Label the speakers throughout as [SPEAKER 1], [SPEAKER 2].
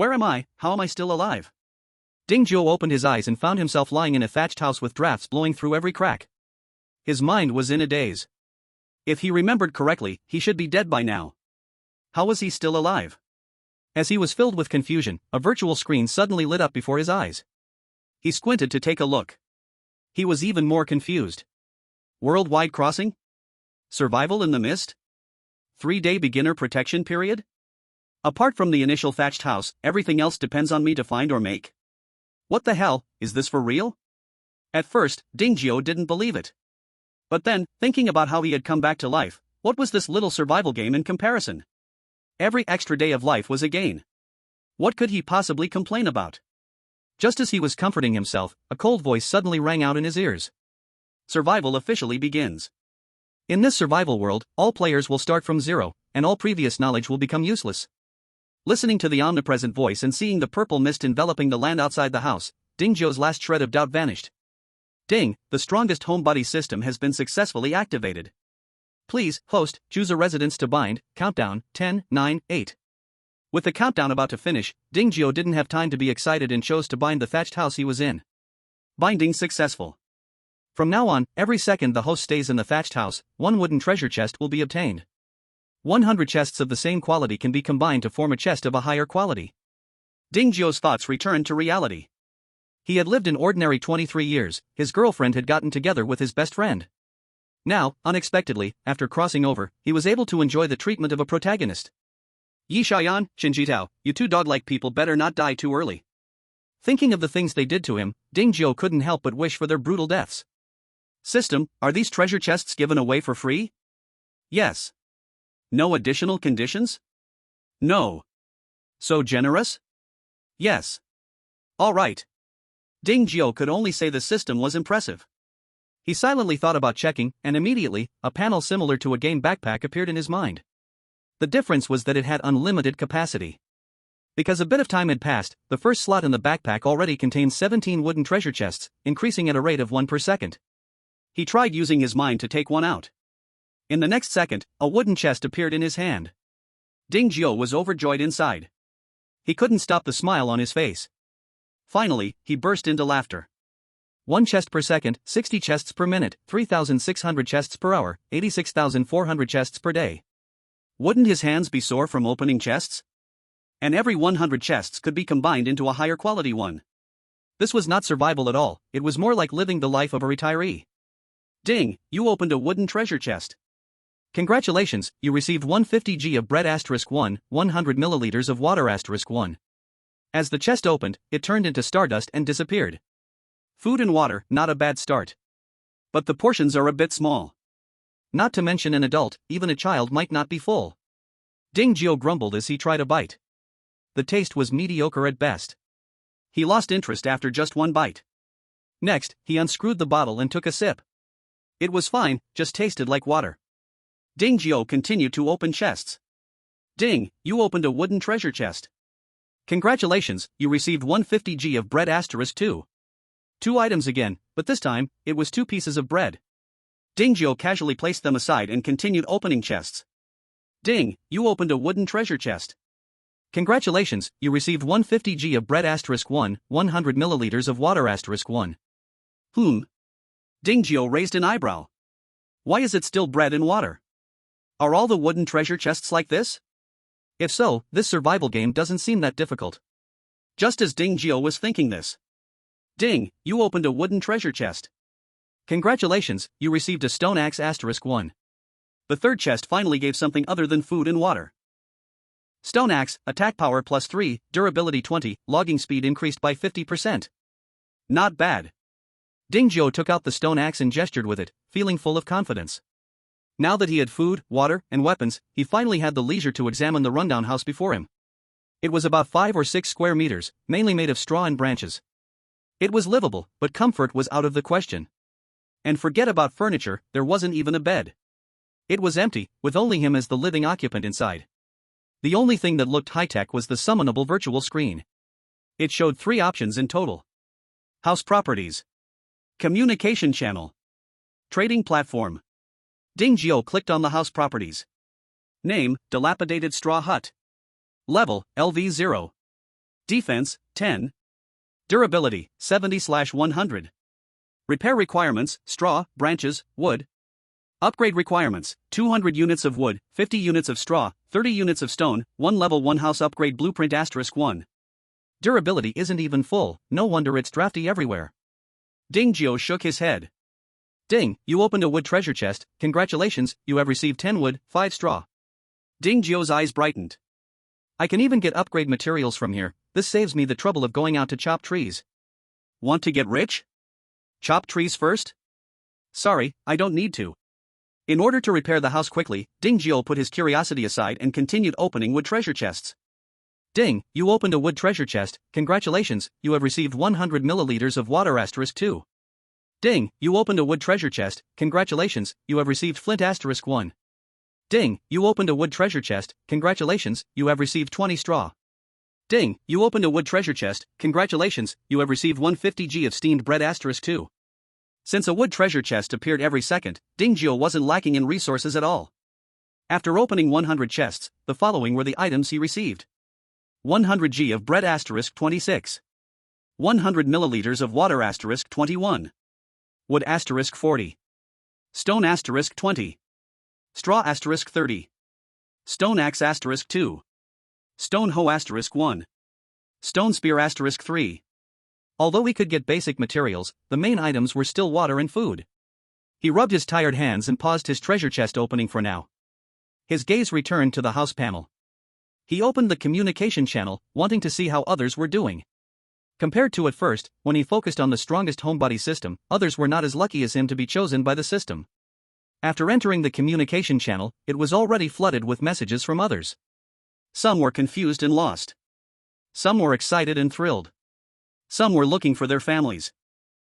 [SPEAKER 1] Where am I? How am I still alive? Ding Zhuo opened his eyes and found himself lying in a thatched house with drafts blowing through every crack. His mind was in a daze. If he remembered correctly, he should be dead by now. How was he still alive? As he was filled with confusion, a virtual screen suddenly lit up before his eyes. He squinted to take a look. He was even more confused. Worldwide crossing? Survival in the mist? 3-day beginner protection period? Apart from the initial thatched house, everything else depends on me to find or make. What the hell, is this for real? At first, Ding Zhuo didn't believe it. But then, thinking about how he had come back to life, what was this little survival game in comparison? Every extra day of life was a gain. What could he possibly complain about? Just as he was comforting himself, a cold voice suddenly rang out in his ears. Survival officially begins. In this survival world, all players will start from zero, and all previous knowledge will become useless. Listening to the omnipresent voice and seeing the purple mist enveloping the land outside the house, Ding Zhuo's last shred of doubt vanished. Ding, the strongest homebody system has been successfully activated. Please, host, choose a residence to bind, countdown, 10, 9, 8. With the countdown about to finish, Ding Zhuo didn't have time to be excited and chose to bind the thatched house he was in. Binding successful. From now on, every second the host stays in the thatched house, one wooden treasure chest will be obtained. 100 chests of the same quality can be combined to form a chest of a higher quality. Ding Zhuo's thoughts returned to reality. He had lived an ordinary 23 years, his girlfriend had gotten together with his best friend. Now, unexpectedly, after crossing over, he was able to enjoy the treatment of a protagonist. Yi Xiaoyan, Xin Jitao, you two dog-like people better not die too early. Thinking of the things they did to him, Ding Zhuo couldn't help but wish for their brutal deaths. System, are these treasure chests given away for free? Yes. No additional conditions? No. So generous? Yes. All right. Ding Zhuo could only say the system was impressive. He silently thought about checking, and immediately, a panel similar to a game backpack appeared in his mind. The difference was that it had unlimited capacity. Because a bit of time had passed, the first slot in the backpack already contained 17 wooden treasure chests, increasing at a rate of 1 per second. He tried using his mind to take one out. In the next second, a wooden chest appeared in his hand. Ding Zhuo was overjoyed inside. He couldn't stop the smile on his face. Finally, he burst into laughter. 1 chest per second, 60 chests per minute, 3,600 chests per hour, 86,400 chests per day. Wouldn't his hands be sore from opening chests? And every 100 chests could be combined into a higher quality one. This was not survival at all, it was more like living the life of a retiree. Ding, you opened a wooden treasure chest. Congratulations, you received 150g of bread *1, 100 milliliters of water *1. As the chest opened, it turned into stardust and disappeared. Food and water, not a bad start. But the portions are a bit small. Not to mention an adult, even a child might not be full. Ding Zhuo grumbled as he tried a bite. The taste was mediocre at best. He lost interest after just one bite. Next, he unscrewed the bottle and took a sip. It was fine, just tasted like water. Ding Zhuo continued to open chests. Ding, you opened a wooden treasure chest. Congratulations, you received 150g of bread *2. 2 items again, but this time, it was 2 pieces of bread. Ding Zhuo casually placed them aside and continued opening chests. Ding, you opened a wooden treasure chest. Congratulations, you received 150g of bread *1, 100 milliliters of water *1. Ding Zhuo raised an eyebrow. Why is it still bread and water? Are all the wooden treasure chests like this? If so, this survival game doesn't seem that difficult. Just as Ding Zhuo was thinking this. Ding, you opened a wooden treasure chest. Congratulations, you received a stone axe *1. The third chest finally gave something other than food and water. Stone axe, attack power +3, durability 20, logging speed increased by 50%. Not bad. Ding Zhuo took out the stone axe and gestured with it, feeling full of confidence. Now that he had food, water, and weapons, he finally had the leisure to examine the rundown house before him. It was about 5 or 6 square meters, mainly made of straw and branches. It was livable, but comfort was out of the question. And forget about furniture, there wasn't even a bed. It was empty, with only him as the living occupant inside. The only thing that looked high-tech was the summonable virtual screen. It showed 3 options in total. House properties. Communication channel. Trading platform. Ding Zhuo clicked on the house properties. Name, dilapidated straw hut. Level, LV0. Defense, 10. Durability, 70/100. Repair requirements, straw, branches, wood. Upgrade requirements, 200 units of wood, 50 units of straw, 30 units of stone, 1 level 1 house upgrade blueprint *1. Durability isn't even full, no wonder it's drafty everywhere. Ding Geo shook his head. Ding, you opened a wood treasure chest, congratulations, you have received 10 wood, 5 straw. Ding Geo's eyes brightened. I can even get upgrade materials from here, this saves me the trouble of going out to chop trees. Want to get rich? Chop trees first? Sorry, I don't need to. In order to repair the house quickly, Ding Geo put his curiosity aside and continued opening wood treasure chests. Ding, you opened a wood treasure chest, congratulations, you have received 100 milliliters of water *2. Ding, you opened a wood treasure chest, congratulations, you have received flint *1. Ding, you opened a wood treasure chest, congratulations, you have received 20 straw. Ding, you opened a wood treasure chest, congratulations, you have received 150 g of steamed bread *2. Since a wood treasure chest appeared every second, Ding Geo wasn't lacking in resources at all. After opening 100 chests, the following were the items he received. 100 g of bread *26. 100 milliliters of water *21. Wood *40. Stone *20. Straw *30. Stone axe *2. Stone hoe *1. Stone spear *3. Although he could get basic materials, the main items were still water and food. He rubbed his tired hands and paused his treasure chest opening for now. His gaze returned to the house panel. He opened the communication channel, wanting to see how others were doing. Compared to at first, when he focused on the strongest homebody system, others were not as lucky as him to be chosen by the system. After entering the communication channel, it was already flooded with messages from others. Some were confused and lost. Some were excited and thrilled. Some were looking for their families.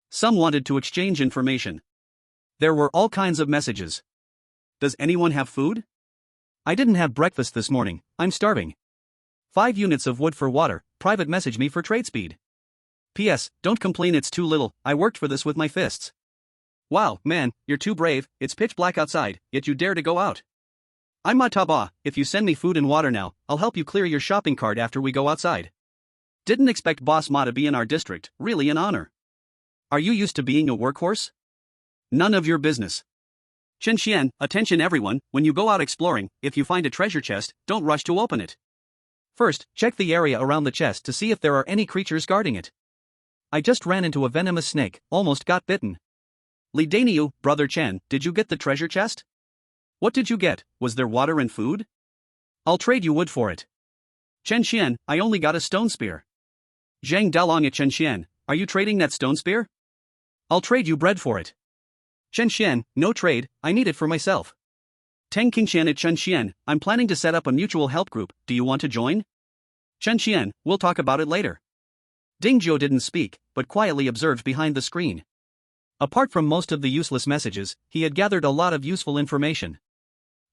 [SPEAKER 1] Some wanted to exchange information. There were all kinds of messages. Does anyone have food? I didn't have breakfast this morning, I'm starving. 5 units of wood for water, private message me for trade speed. P.S. Don't complain it's too little, I worked for this with my fists. Wow, man, you're too brave, it's pitch black outside, yet you dare to go out. I'm Mataba, if you send me food and water now, I'll help you clear your shopping cart after we go outside. Didn't expect Boss Ma to be in our district, really an honor. Are you used to being a workhorse? None of your business. Chen Xian, attention everyone, when you go out exploring, if you find a treasure chest, don't rush to open it. First, check the area around the chest to see if there are any creatures guarding it. I just ran into a venomous snake, almost got bitten. Li Daniu, Brother Chen, did you get the treasure chest? What did you get, was there water and food? I'll trade you wood for it. Chen Xian, I only got a stone spear. Zhang Dalong at Chen Xian, are you trading that stone spear? I'll trade you bread for it. Chen Xian, no trade, I need it for myself. Teng Qingxian at Chen Xian, I'm planning to set up a mutual help group, do you want to join? Chen Xian, we'll talk about it later. Ding Zhou didn't speak, but quietly observed behind the screen. Apart from most of the useless messages, he had gathered a lot of useful information.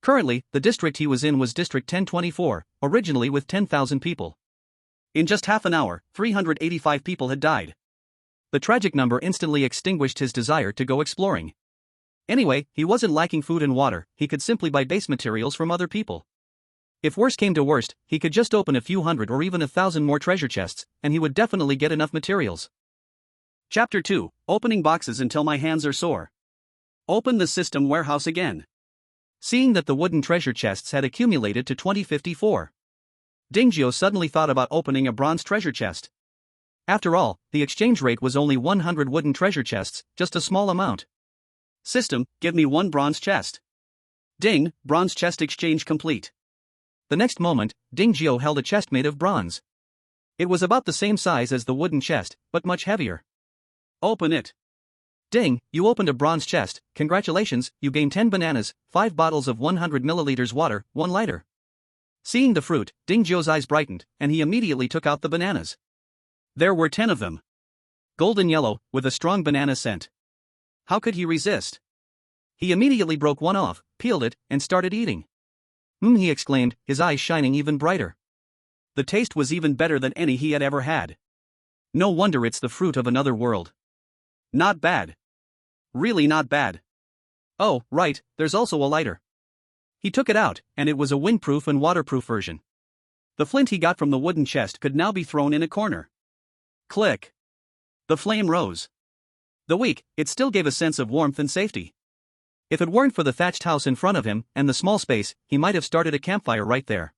[SPEAKER 1] Currently, the district he was in was District 1024, originally with 10,000 people. In just half an hour, 385 people had died. The tragic number instantly extinguished his desire to go exploring. Anyway, he wasn't lacking food and water, he could simply buy base materials from other people. If worst came to worst, he could just open a few hundred or even 1,000 more treasure chests, and he would definitely get enough materials. Chapter 2, Opening Boxes Until My Hands Are Sore. Open the system warehouse again. Seeing that the wooden treasure chests had accumulated to 2054. Dingjio suddenly thought about opening a bronze treasure chest. After all, the exchange rate was only 100 wooden treasure chests, just a small amount. System, give me 1 bronze chest. Ding, bronze chest exchange complete. The next moment, Dingjio held a chest made of bronze. It was about the same size as the wooden chest, but much heavier. Open it. Ding, you opened a bronze chest, congratulations, you gained 10 bananas, 5 bottles of 100 milliliters water, 1 lighter. Seeing the fruit, Dingjio's eyes brightened, and he immediately took out the bananas. There were 10 of them. Golden yellow, with a strong banana scent. How could he resist? He immediately broke one off, peeled it, and started eating. He exclaimed, his eyes shining even brighter. The taste was even better than any he had ever had. No wonder it's the fruit of another world. Not bad. Really not bad. Oh, right, there's also a lighter. He took it out, and it was a windproof and waterproof version. The flint he got from the wooden chest could now be thrown in a corner. Click. The flame rose. Though weak, it still gave a sense of warmth and safety. If it weren't for the thatched house in front of him and the small space, he might have started a campfire right there.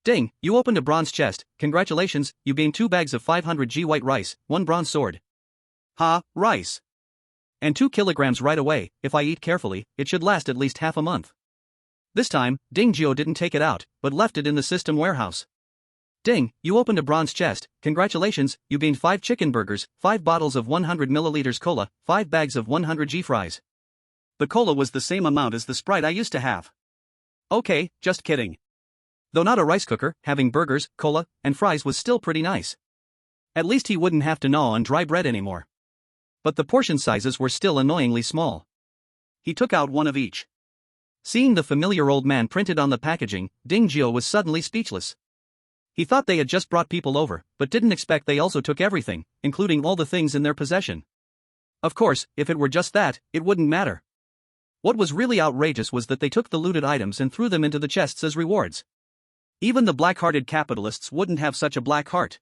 [SPEAKER 1] Ding, you opened a bronze chest, congratulations, you gained 2 bags of 500g white rice, 1 bronze sword. Ha, rice. And 2 kilograms right away, if I eat carefully, it should last at least half a month. This time, Ding Geo didn't take it out, but left it in the system warehouse. Ding, you opened a bronze chest, congratulations, you gained 5 chicken burgers, 5 bottles of 100 milliliters cola, 5 bags of 100g fries. The cola was the same amount as the Sprite I used to have. Okay, just kidding. Though not a rice cooker, having burgers, cola, and fries was still pretty nice. At least he wouldn't have to gnaw on dry bread anymore. But the portion sizes were still annoyingly small. He took out one of each. Seeing the familiar old man printed on the packaging, Ding Geo was suddenly speechless. He thought they had just brought people over, but didn't expect they also took everything, including all the things in their possession. Of course, if it were just that, it wouldn't matter. What was really outrageous was that they took the looted items and threw them into the chests as rewards. Even the black-hearted capitalists wouldn't have such a black heart.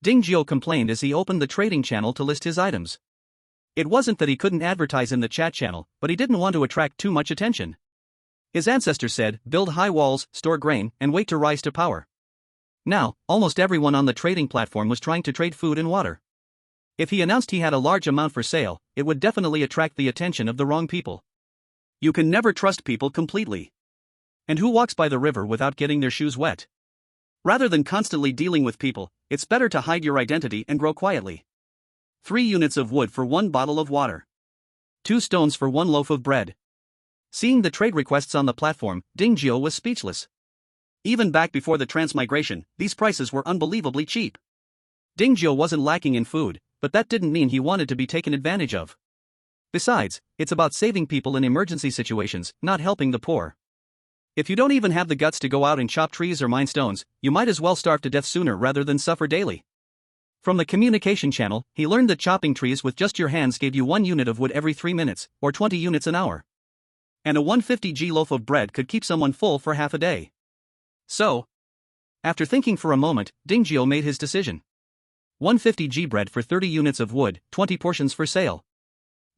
[SPEAKER 1] Ding Geo complained as he opened the trading channel to list his items. It wasn't that he couldn't advertise in the chat channel, but he didn't want to attract too much attention. His ancestors said, build high walls, store grain, and wait to rise to power. Now, almost everyone on the trading platform was trying to trade food and water. If he announced he had a large amount for sale, it would definitely attract the attention of the wrong people. You can never trust people completely. And who walks by the river without getting their shoes wet? Rather than constantly dealing with people, it's better to hide your identity and grow quietly. 3 units of wood for 1 bottle of water. 2 stones for 1 loaf of bread. Seeing the trade requests on the platform, Ding Geo was speechless. Even back before the transmigration, these prices were unbelievably cheap. Ding Geo wasn't lacking in food, but that didn't mean he wanted to be taken advantage of. Besides, it's about saving people in emergency situations, not helping the poor. If you don't even have the guts to go out and chop trees or mine stones, you might as well starve to death sooner rather than suffer daily. From the communication channel, he learned that chopping trees with just your hands gave you 1 unit of wood every 3 minutes, or 20 units an hour. And a 150g loaf of bread could keep someone full for half a day. So, after thinking for a moment, Ding Geo made his decision. 150g bread for 30 units of wood, 20 portions for sale.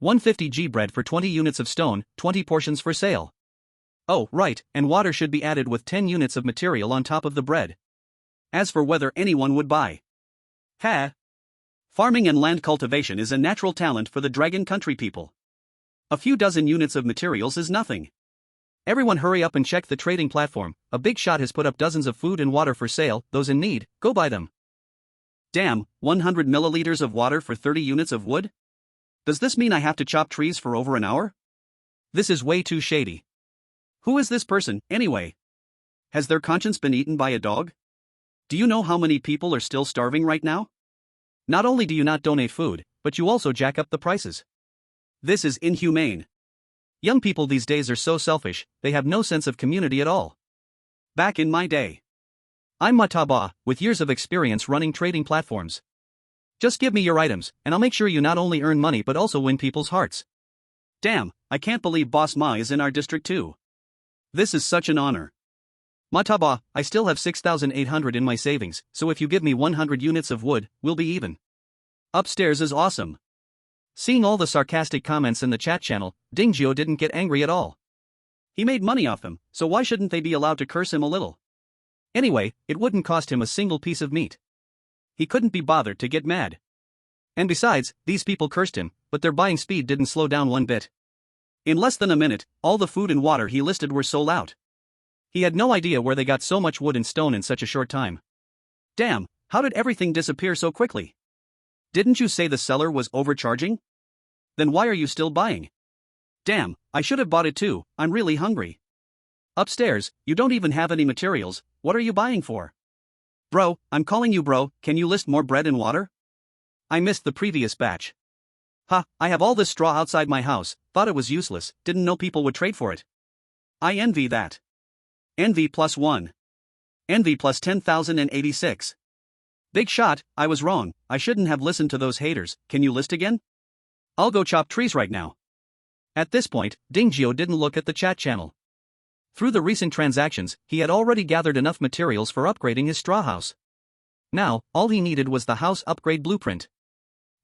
[SPEAKER 1] 150g bread for 20 units of stone, 20 portions for sale. Oh, right, and water should be added with 10 units of material on top of the bread. As for whether anyone would buy. Farming and land cultivation is a natural talent for the Dragon Country people. A few dozen units of materials is nothing. Everyone hurry up and check the trading platform, a big shot has put up dozens of food and water for sale, those in need, go buy them. Damn, 100 milliliters of water for 30 units of wood? Does this mean I have to chop trees for over an hour? This is way too shady. Who is this person, anyway? Has their conscience been eaten by a dog? Do you know how many people are still starving right now? Not only do you not donate food, but you also jack up the prices. This is inhumane. Young people these days are so selfish, they have no sense of community at all. Back in my day. I'm Mataba, with years of experience running trading platforms. Just give me your items, and I'll make sure you not only earn money but also win people's hearts. Damn, I can't believe Boss Ma is in our district too. This is such an honor. Mataba, I still have 6,800 in my savings, so if you give me 100 units of wood, we'll be even. Upstairs is awesome. Seeing all the sarcastic comments in the chat channel, Ding Geo didn't get angry at all. He made money off them, so why shouldn't they be allowed to curse him a little? Anyway, it wouldn't cost him a single piece of meat. He couldn't be bothered to get mad. And besides, these people cursed him, but their buying speed didn't slow down one bit. In less than a minute, all the food and water he listed were sold out. He had no idea where they got so much wood and stone in such a short time. Damn, how did everything disappear so quickly? Didn't you say the seller was overcharging? Then why are you still buying? Damn, I should have bought it too, I'm really hungry. Upstairs, you don't even have any materials, what are you buying for? Bro, I'm calling you bro, can you list more bread and water? I missed the previous batch. Ha, I have all this straw outside my house, thought it was useless, didn't know people would trade for it. I envy that. Envy +1. Envy plus 10,086. Big shot, I was wrong, I shouldn't have listened to those haters, can you list again? I'll go chop trees right now. At this point, Ding Geo didn't look at the chat channel. Through the recent transactions, he had already gathered enough materials for upgrading his straw house. Now, all he needed was the house upgrade blueprint.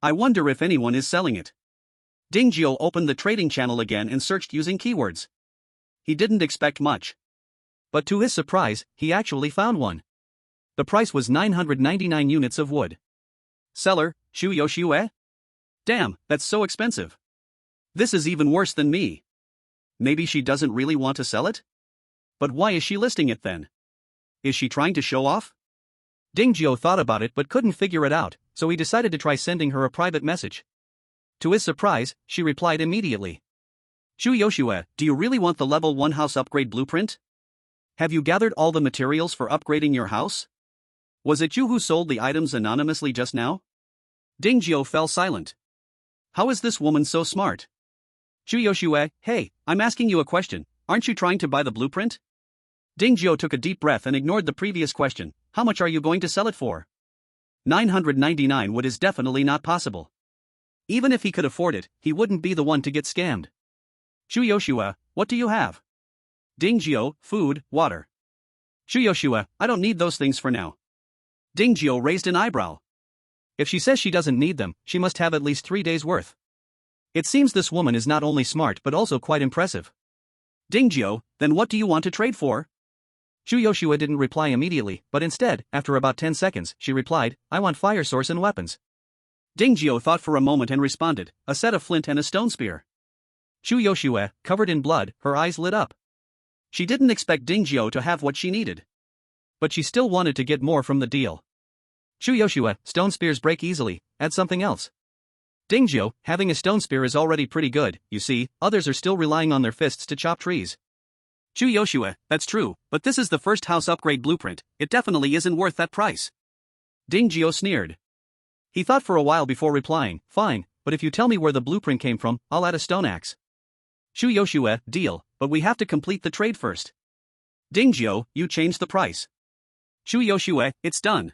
[SPEAKER 1] I wonder if anyone is selling it. Ding Jiao opened the trading channel again and searched using keywords. He didn't expect much. But to his surprise, he actually found one. The price was 999 units of wood. Seller, Xu Yoshue? Damn, that's so expensive. This is even worse than me. Maybe she doesn't really want to sell it? But why is she listing it then? Is she trying to show off? Ding Jiao thought about it but couldn't figure it out, so he decided to try sending her a private message. To his surprise, she replied immediately. Xu Yoshue, do you really want the level 1 house upgrade blueprint? Have you gathered all the materials for upgrading your house? Was it you who sold the items anonymously just now? Ding Jiao fell silent. How is this woman so smart? Xu Yoshue, hey, I'm asking you a question, aren't you trying to buy the blueprint? Ding Jiao took a deep breath and ignored the previous question. How much are you going to sell it for? 999 wood is definitely not possible. Even if he could afford it, he wouldn't be the one to get scammed. Xu Yoshue, what do you have? Ding Jiao, food, water. Xu Yoshue, I don't need those things for now. Ding Jiao raised an eyebrow. If she says she doesn't need them, she must have at least 3 days' worth. It seems this woman is not only smart but also quite impressive. Ding Jiao, then what do you want to trade for? Xu Yoshue didn't reply immediately, but instead, after about 10 seconds, she replied, I want fire source and weapons. Ding Jiao thought for a moment and responded, a set of flint and a stone spear. Xu Yoshue, covered in blood, her eyes lit up. She didn't expect Ding Jiao to have what she needed. But she still wanted to get more from the deal. Xu Yoshue, stone spears break easily, add something else. Ding Jiao, having a stone spear is already pretty good, you see, others are still relying on their fists to chop trees. Xu Yoshue, that's true, but this is the first house upgrade blueprint, it definitely isn't worth that price. Ding Jiao sneered. He thought for a while before replying, fine, but if you tell me where the blueprint came from, I'll add a stone axe. Xu Yoshue, deal, but we have to complete the trade first. Ding Jiao, you changed the price. Xu Yoshue, it's done.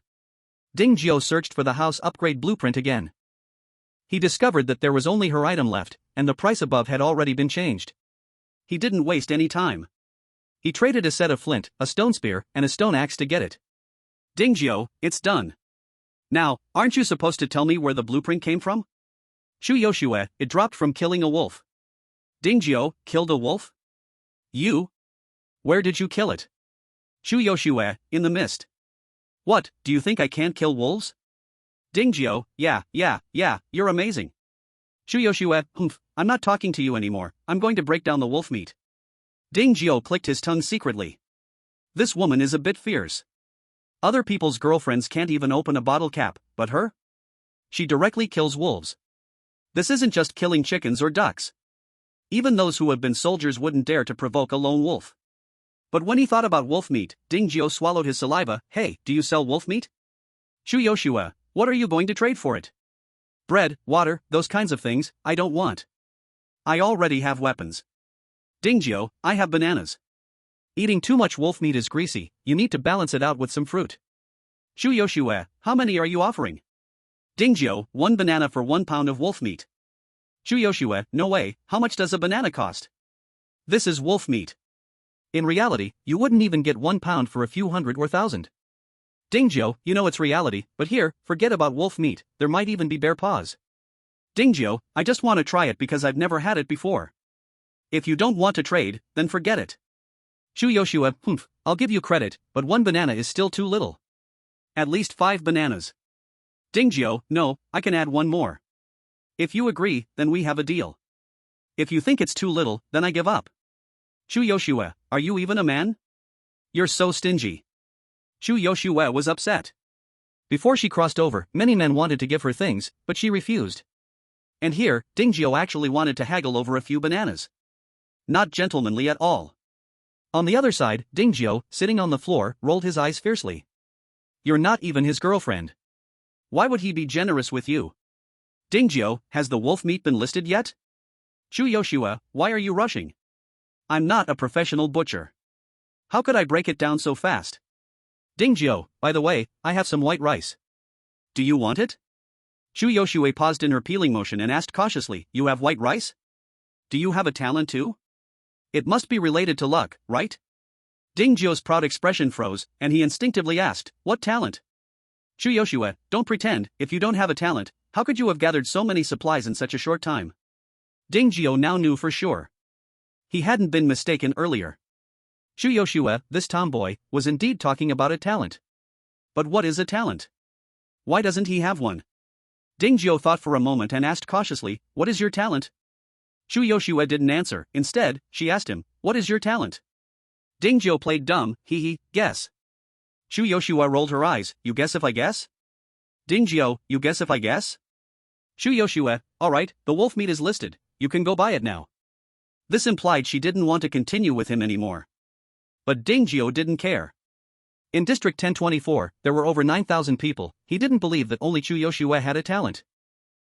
[SPEAKER 1] Ding Jiao searched for the house upgrade blueprint again. He discovered that there was only her item left, and the price above had already been changed. He didn't waste any time. He traded a set of flint, a stone spear, and a stone axe to get it. Ding Jiao, it's done. Now, aren't you supposed to tell me where the blueprint came from? Xu Yoshue, it dropped from killing a wolf. Ding Jiao, killed a wolf? You? Where did you kill it? Xu Yoshue, in the mist. What, do you think I can't kill wolves? Ding Jiao, yeah, you're amazing. Xu Yoshue, I'm not talking to you anymore, I'm going to break down the wolf meat. Ding Jiao clicked his tongue secretly. This woman is a bit fierce. Other people's girlfriends can't even open a bottle cap, but her? She directly kills wolves. This isn't just killing chickens or ducks. Even those who have been soldiers wouldn't dare to provoke a lone wolf. But when he thought about wolf meat, Ding Jiao swallowed his saliva. Hey, do you sell wolf meat? Xu Yoshue, what are you going to trade for it? Bread, water, those kinds of things, I don't want. I already have weapons. Ding Jiao, I have bananas. Eating too much wolf meat is greasy, you need to balance it out with some fruit. Xu Yoshue, how many are you offering? Ding Jiao, 1 banana for 1 pound of wolf meat. Xu Yoshue, no way, how much does a banana cost? This is wolf meat. In reality, you wouldn't even get 1 pound for a few hundred or thousand. Ding Jiao, you know it's reality, but here, forget about wolf meat, there might even be bear paws. Ding Jiao, I just want to try it because I've never had it before. If you don't want to trade, then forget it. Xu Yoshue, I'll give you credit, but 1 banana is still too little. At least 5 bananas. Ding Jiao, no, I can add 1 more. If you agree, then we have a deal. If you think it's too little, then I give up. Xu Yoshue, are you even a man? You're so stingy. Xu Yoshue was upset. Before she crossed over, many men wanted to give her things, but she refused. And here, Ding Jiao actually wanted to haggle over a few bananas. Not gentlemanly at all. On the other side, Ding Jiao, sitting on the floor, rolled his eyes fiercely. You're not even his girlfriend. Why would he be generous with you? Ding Jiao, has the wolf meat been listed yet? Xu Yoshue, why are you rushing? I'm not a professional butcher. How could I break it down so fast? Ding Jiao, by the way, I have some white rice. Do you want it? Xu Yoshue paused in her peeling motion and asked cautiously, you have white rice? Do you have a talent too? It must be related to luck, right? Ding Zhuo's proud expression froze, and he instinctively asked, what talent? Chu Yoshua, don't pretend, if you don't have a talent, how could you have gathered so many supplies in such a short time? Ding Zhuo now knew for sure. He hadn't been mistaken earlier. Chu Yoshua, this tomboy, was indeed talking about a talent. But what is a talent? Why doesn't he have one? Ding Zhuo thought for a moment and asked cautiously, what is your talent? Chu Yoshua didn't answer. Instead, she asked him, what is your talent? Ding Zhuo played dumb, guess. Chu Yoshua rolled her eyes, you guess if I guess? Ding Zhuo, you guess if I guess? Chu Yoshua, alright, the wolf meat is listed, you can go buy it now. This implied she didn't want to continue with him anymore. But Ding Zhuo didn't care. In District 1024, there were over 9,000 people. He didn't believe that only Chu Yoshua had a talent.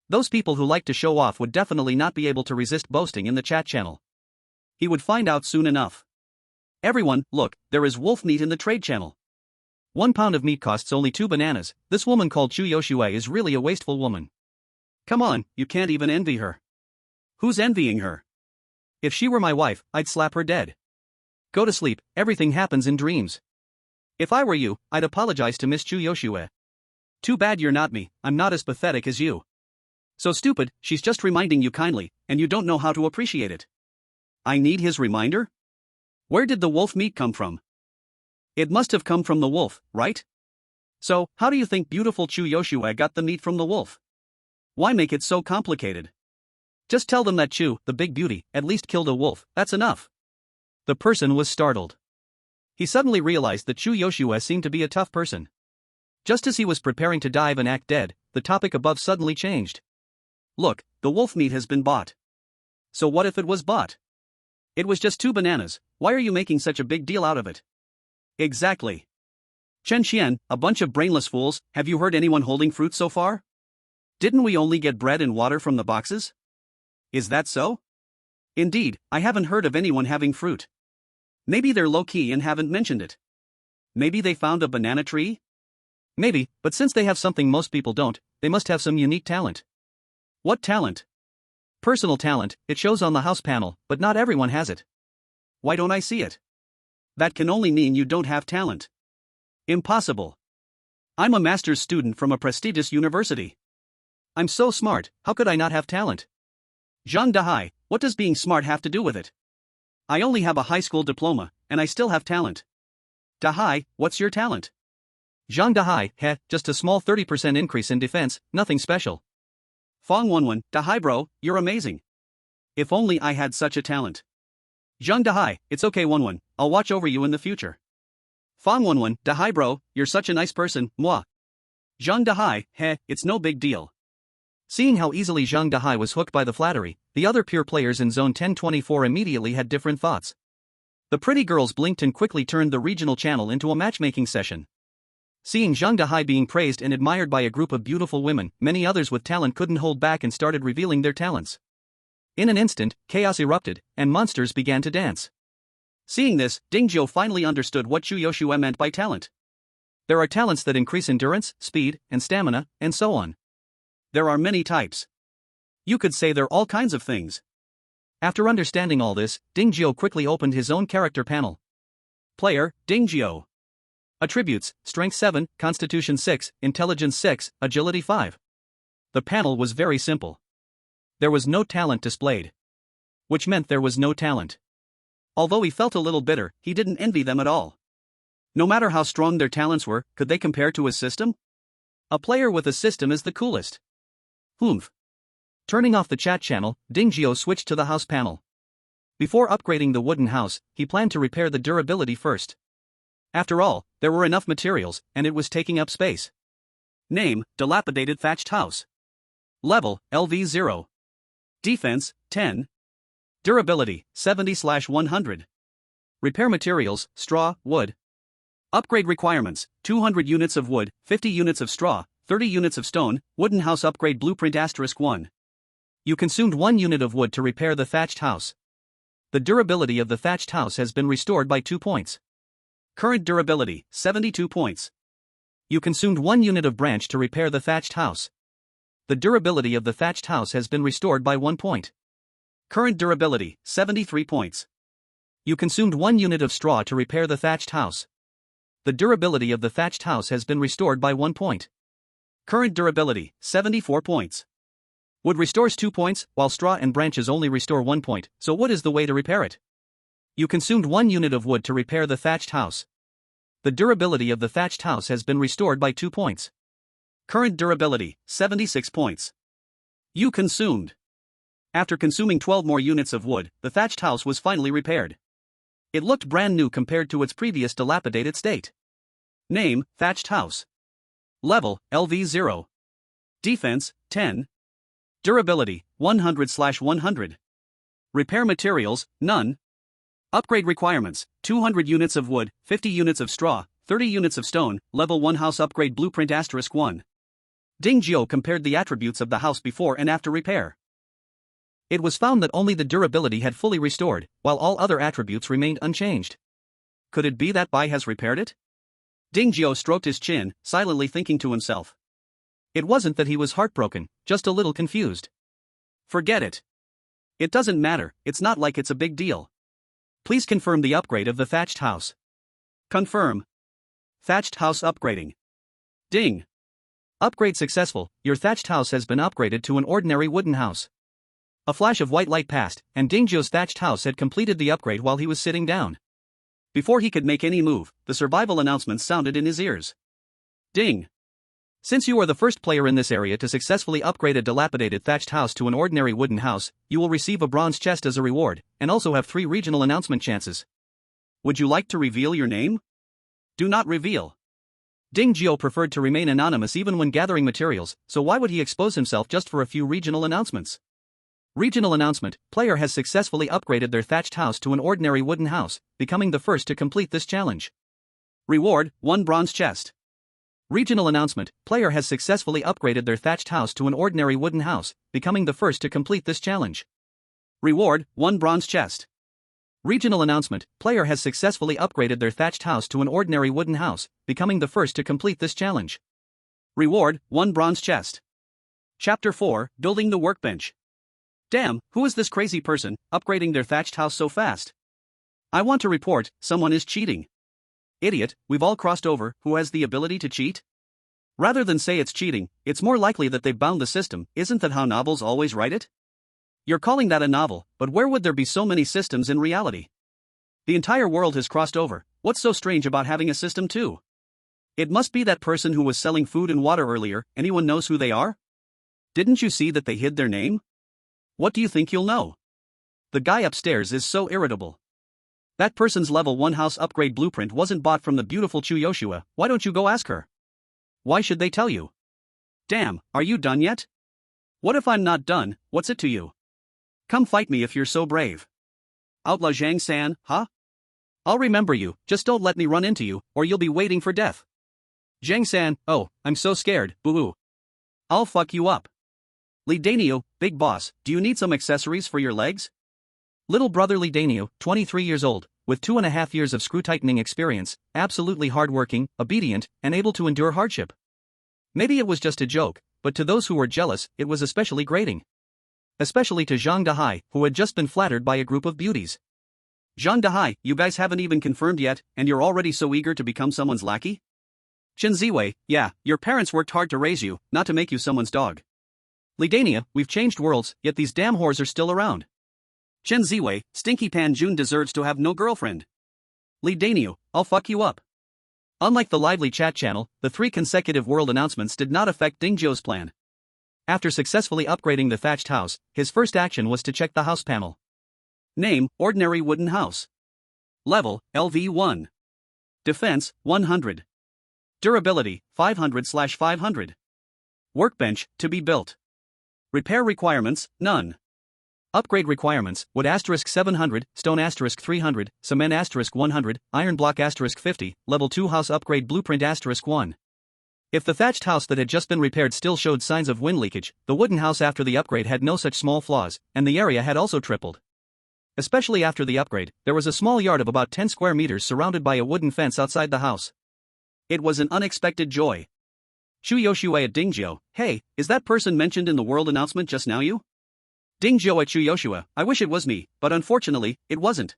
[SPEAKER 1] Those people who like to show off would definitely not be able to resist boasting in the chat channel. He would find out soon enough. Everyone, look, there is wolf meat in the trade channel. 1 pound of meat costs only 2 bananas. This woman called Chu Yoshua is really a wasteful woman. Come on, you can't even envy her. Who's envying her? If she were my wife, I'd slap her dead. Go to sleep, everything happens in dreams. If I were you, I'd apologize to Miss Chu Yoshua. Too bad you're not me, I'm not as pathetic as you. So stupid, she's just reminding you kindly, and you don't know how to appreciate it. I need his reminder? Where did the wolf meat come from? It must have come from the wolf, right? So, how do you think beautiful Chu Yoshua got the meat from the wolf? Why make it so complicated? Just tell them that Chu, the big beauty, at least killed a wolf, that's enough. The person was startled. He suddenly realized that Chu Yoshua seemed to be a tough person. Just as he was preparing to dive and act dead, the topic above suddenly changed. Look, the wolf meat has been bought. So what if it was bought? It was just 2 bananas, why are you making such a big deal out of it? Exactly. Chen Xian, a bunch of brainless fools, have you heard anyone holding fruit so far? Didn't we only get bread and water from the boxes? Is that so? Indeed, I haven't heard of anyone having fruit. Maybe they're low-key and haven't mentioned it. Maybe they found a banana tree? Maybe, but since they have something most people don't, they must have some unique talent. What talent? Personal talent, it shows on the house panel, but not everyone has it. Why don't I see it? That can only mean you don't have talent. Impossible. I'm a master's student from a prestigious university. I'm so smart, how could I not have talent? Zhang Dahai, what does being smart have to do with it? I only have a high school diploma, and I still have talent. Dahai, what's your talent? Zhang Dahai, just a small 30% increase in defense, nothing special. Fong Wenwen, Dahai bro, you're amazing. If only I had such a talent. Zhang Dahai, it's okay Wenwen, I'll watch over you in the future. Fong Wenwen, Dahai bro, you're such a nice person, moi. Zhang Dahai, it's no big deal. Seeing how easily Zhang Dahai was hooked by the flattery, the other peer players in Zone 1024 immediately had different thoughts. The pretty girls blinked and quickly turned the regional channel into a matchmaking session. Seeing Zhang Dahai being praised and admired by a group of beautiful women, many others with talent couldn't hold back and started revealing their talents. In an instant, chaos erupted, and monsters began to dance. Seeing this, Ding Zhuo finally understood what Chu Yoshua meant by talent. There are talents that increase endurance, speed, and stamina, and so on. There are many types. You could say they're all kinds of things. After understanding all this, Ding Zhuo quickly opened his own character panel. Player, Ding Zhuo. Attributes, Strength 7, Constitution 6, Intelligence 6, Agility 5. The panel was very simple. There was no talent displayed. Which meant there was no talent. Although he felt a little bitter, he didn't envy them at all. No matter how strong their talents were, could they compare to his system? A player with a system is the coolest. Humph. Turning off the chat channel, Ding Zhuo switched to the house panel. Before upgrading the wooden house, he planned to repair the durability first. After all, there were enough materials, and it was taking up space. Name, dilapidated thatched house. Level, LV0. Defense, 10. Durability, 70/100. Repair materials, straw, wood. Upgrade requirements, 200 units of wood, 50 units of straw, 30 units of stone, wooden house upgrade blueprint *1. You consumed 1 unit of wood to repair the thatched house. The durability of the thatched house has been restored by 2 points. Current durability, 72 points. You consumed 1 unit of branch to repair the thatched house. The durability of the thatched house has been restored by 1 point. Current durability, 73 points. You consumed 1 unit of straw to repair the thatched house. The durability of the thatched house has been restored by 1 point. Current durability, 74 points. Wood restores 2 points, while straw and branches only restore 1 point, so wood is the way to repair it. You consumed 1 unit of wood to repair the thatched house. The durability of the thatched house has been restored by 2 points. Current durability, 76 points. You consumed. After consuming 12 more units of wood, the thatched house was finally repaired. It looked brand new compared to its previous dilapidated state. Name, Thatched House. Level, LV0. Defense, 10. Durability, 100/100. Repair materials, none. Upgrade requirements, 200 units of wood, 50 units of straw, 30 units of stone, level 1 house upgrade blueprint *1. Ding Jiao compared the attributes of the house before and after repair. It was found that only the durability had fully restored, while all other attributes remained unchanged. Could it be that Bai has repaired it? Ding Jiao stroked his chin, silently thinking to himself. It wasn't that he was heartbroken, just a little confused. Forget it. It doesn't matter, it's not like it's a big deal. Please confirm the upgrade of the thatched house. Confirm. Thatched house upgrading. Ding. Upgrade successful, your thatched house has been upgraded to an ordinary wooden house. A flash of white light passed, and Ding Jiao's thatched house had completed the upgrade while he was sitting down. Before he could make any move, the survival announcement sounded in his ears. Ding. Since you are the first player in this area to successfully upgrade a dilapidated thatched house to an ordinary wooden house, you will receive a bronze chest as a reward, and also have 3 regional announcement chances. Would you like to reveal your name? Do not reveal. Ding Jiao preferred to remain anonymous even when gathering materials, so why would he expose himself just for a few regional announcements? Regional announcement, player has successfully upgraded their thatched house to an ordinary wooden house, becoming the first to complete this challenge. Reward, 1 bronze chest. Regional announcement, player has successfully upgraded their thatched house to an ordinary wooden house, becoming the first to complete this challenge. Reward, 1 bronze chest. Regional announcement, player has successfully upgraded their thatched house to an ordinary wooden house, becoming the first to complete this challenge. Reward, 1 bronze chest. Chapter 4, Building the Workbench. Damn, who is this crazy person, upgrading their thatched house so fast? I want to report, someone is cheating. Idiot, we've all crossed over, who has the ability to cheat? Rather than say it's cheating, it's more likely that they've bound the system, isn't that how novels always write it? You're calling that a novel, but where would there be so many systems in reality? The entire world has crossed over, what's so strange about having a system too? It must be that person who was selling food and water earlier, anyone knows who they are? Didn't you see that they hid their name? What do you think you'll know? The guy upstairs is so irritable. That person's level 1 house upgrade blueprint wasn't bought from the beautiful Chu Yoshua, why don't you go ask her? Why should they tell you? Damn, are you done yet? What if I'm not done, what's it to you? Come fight me if you're so brave. Outlaw Zhang-san, huh? I'll remember you, just don't let me run into you, or you'll be waiting for death. Zhang-san, oh, I'm so scared, boo-hoo. I'll fuck you up. Li Danio, big boss, do you need some accessories for your legs? Little brother Li Danio, 23 years old, with 2.5 years of screw-tightening experience, absolutely hardworking, obedient, and able to endure hardship. Maybe it was just a joke, but to those who were jealous, it was especially grating. Especially to Zhang Dahai, who had just been flattered by a group of beauties. Zhang Dahai, you guys haven't even confirmed yet, and you're already so eager to become someone's lackey? Chen Ziwei, yeah, your parents worked hard to raise you, not to make you someone's dog. Lidania, we've changed worlds, yet these damn whores are still around. Chen Ziwei, Stinky Pan Jun deserves to have no girlfriend. Lidania, I'll fuck you up. Unlike the lively chat channel, the 3 consecutive world announcements did not affect Ding Jiao's plan. After successfully upgrading the thatched house, his first action was to check the house panel. Name, ordinary wooden house. Level, LV1. Defense, 100. Durability, 500/500. Workbench, to be built. Repair requirements, none. Upgrade requirements, wood *700, stone *300, cement *100, iron block *50, level 2 house upgrade blueprint *1. If the thatched house that had just been repaired still showed signs of wind leakage, the wooden house after the upgrade had no such small flaws, and the area had also tripled. Especially after the upgrade, there was a small yard of about 10 square meters surrounded by a wooden fence outside the house. It was an unexpected joy. Chu Yoshua at Ding Jiao, hey, is that person mentioned in the world announcement just now you? Ding Jiao at Chu Yoshua, I wish it was me, but unfortunately, it wasn't.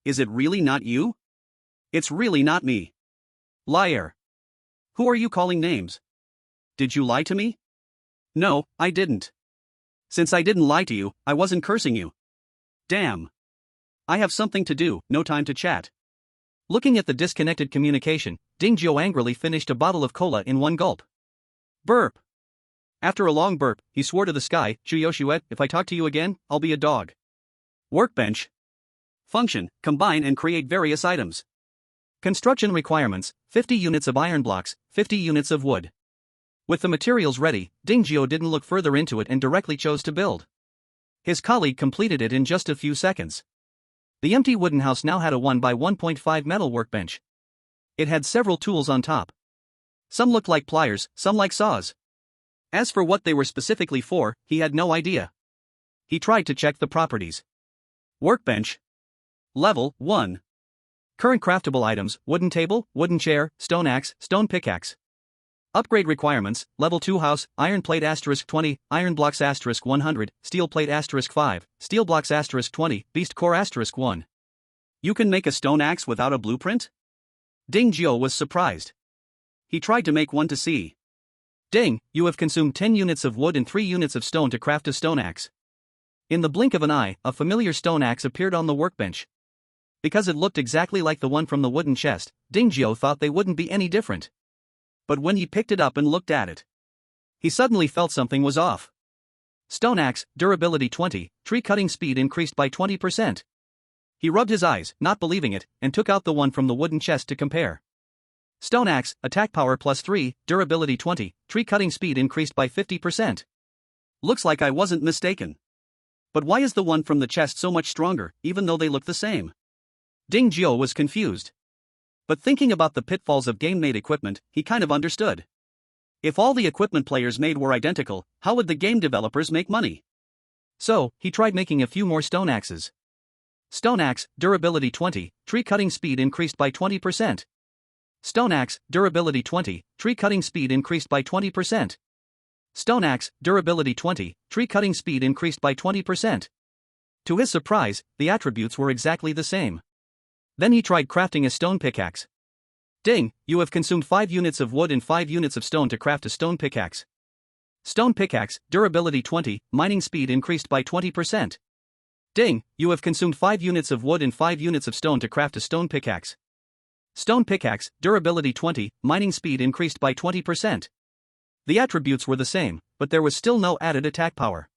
[SPEAKER 1] Is it really not you? It's really not me. Liar. Who are you calling names? Did you lie to me? No, I didn't. Since I didn't lie to you, I wasn't cursing you. Damn. I have something to do, no time to chat. Looking at the disconnected communication, Ding Zhuo angrily finished a bottle of cola in one gulp. Burp. After a long burp, he swore to the sky, Chuyoshuet, if I talk to you again, I'll be a dog. Workbench. Function, combine and create various items. Construction requirements, 50 units of iron blocks, 50 units of wood. With the materials ready, Ding Zhuo didn't look further into it and directly chose to build. His colleague completed it in just a few seconds. The empty wooden house now had a 1 by 1.5 metal workbench. It had several tools on top. Some looked like pliers, some like saws. As for what they were specifically for, he had no idea. He tried to check the properties. Workbench. Level 1. Current craftable items: wooden table, wooden chair, stone axe, stone pickaxe. Upgrade requirements: level 2 house, iron plate *20, iron blocks *100, steel plate *5, steel blocks *20, beast core *1. You can make a stone axe without a blueprint? Ding Zhuo was surprised. He tried to make one to see. Ding, you have consumed 10 units of wood and 3 units of stone to craft a stone axe. In the blink of an eye, a familiar stone axe appeared on the workbench. Because it looked exactly like the one from the wooden chest, Ding Zhuo thought they wouldn't be any different. But when he picked it up and looked at it, he suddenly felt something was off. Stone axe, durability 20, tree cutting speed increased by 20%. He rubbed his eyes, not believing it, and took out the one from the wooden chest to compare. Stone axe, attack power +3, durability 20, tree cutting speed increased by 50%. Looks like I wasn't mistaken. But why is the one from the chest so much stronger, even though they look the same? Ding Zhuo was confused. But thinking about the pitfalls of game-made equipment, he kind of understood. If all the equipment players made were identical, how would the game developers make money? So, he tried making a few more stone axes. Stone axe, durability 20, tree cutting speed increased by 20%. Stone axe, durability 20, tree cutting speed increased by 20%. Stone axe, durability 20, tree cutting speed increased by 20%. To his surprise, the attributes were exactly the same. Then he tried crafting a stone pickaxe. Ding, you have consumed 5 units of wood and 5 units of stone to craft a stone pickaxe. Stone pickaxe, durability 20, mining speed increased by 20%. Ding, you have consumed 5 units of wood and 5 units of stone to craft a stone pickaxe. Stone pickaxe, durability 20, mining speed increased by 20%. The attributes were the same, but there was still no added attack power.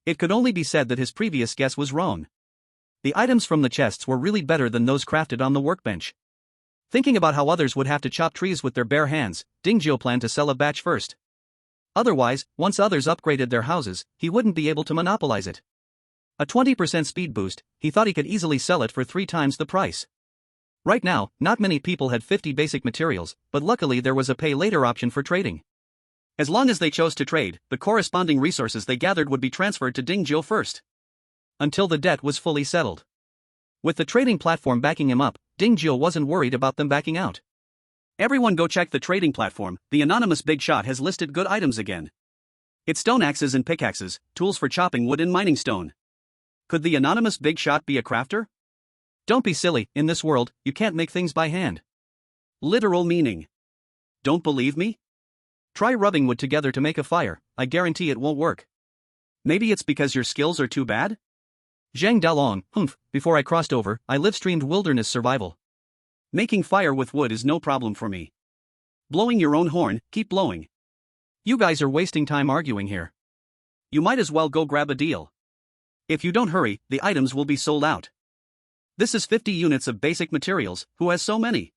[SPEAKER 1] It could only be said that his previous guess was wrong. The items from the chests were really better than those crafted on the workbench. Thinking about how others would have to chop trees with their bare hands, Ding Zhuo planned to sell a batch first. Otherwise, once others upgraded their houses, he wouldn't be able to monopolize it. A 20% speed boost, he thought he could easily sell it for 3 times the price. Right now, not many people had 50 basic materials, but luckily there was a pay later option for trading. As long as they chose to trade, the corresponding resources they gathered would be transferred to Ding Zhuo first. Until the debt was fully settled. With the trading platform backing him up, Ding Zhuo wasn't worried about them backing out. Everyone go check the trading platform, the anonymous big shot has listed good items again. It's stone axes and pickaxes, tools for chopping wood and mining stone. Could the anonymous big shot be a crafter? Don't be silly, in this world, you can't make things by hand. Literal meaning. Don't believe me? Try rubbing wood together to make a fire, I guarantee it won't work. Maybe it's because your skills are too bad? Zhang Dalong, before I crossed over, I live-streamed wilderness survival. Making fire with wood is no problem for me. Blowing your own horn, keep blowing. You guys are wasting time arguing here. You might as well go grab a deal. If you don't hurry, the items will be sold out. This is 50 units of basic materials, who has so many?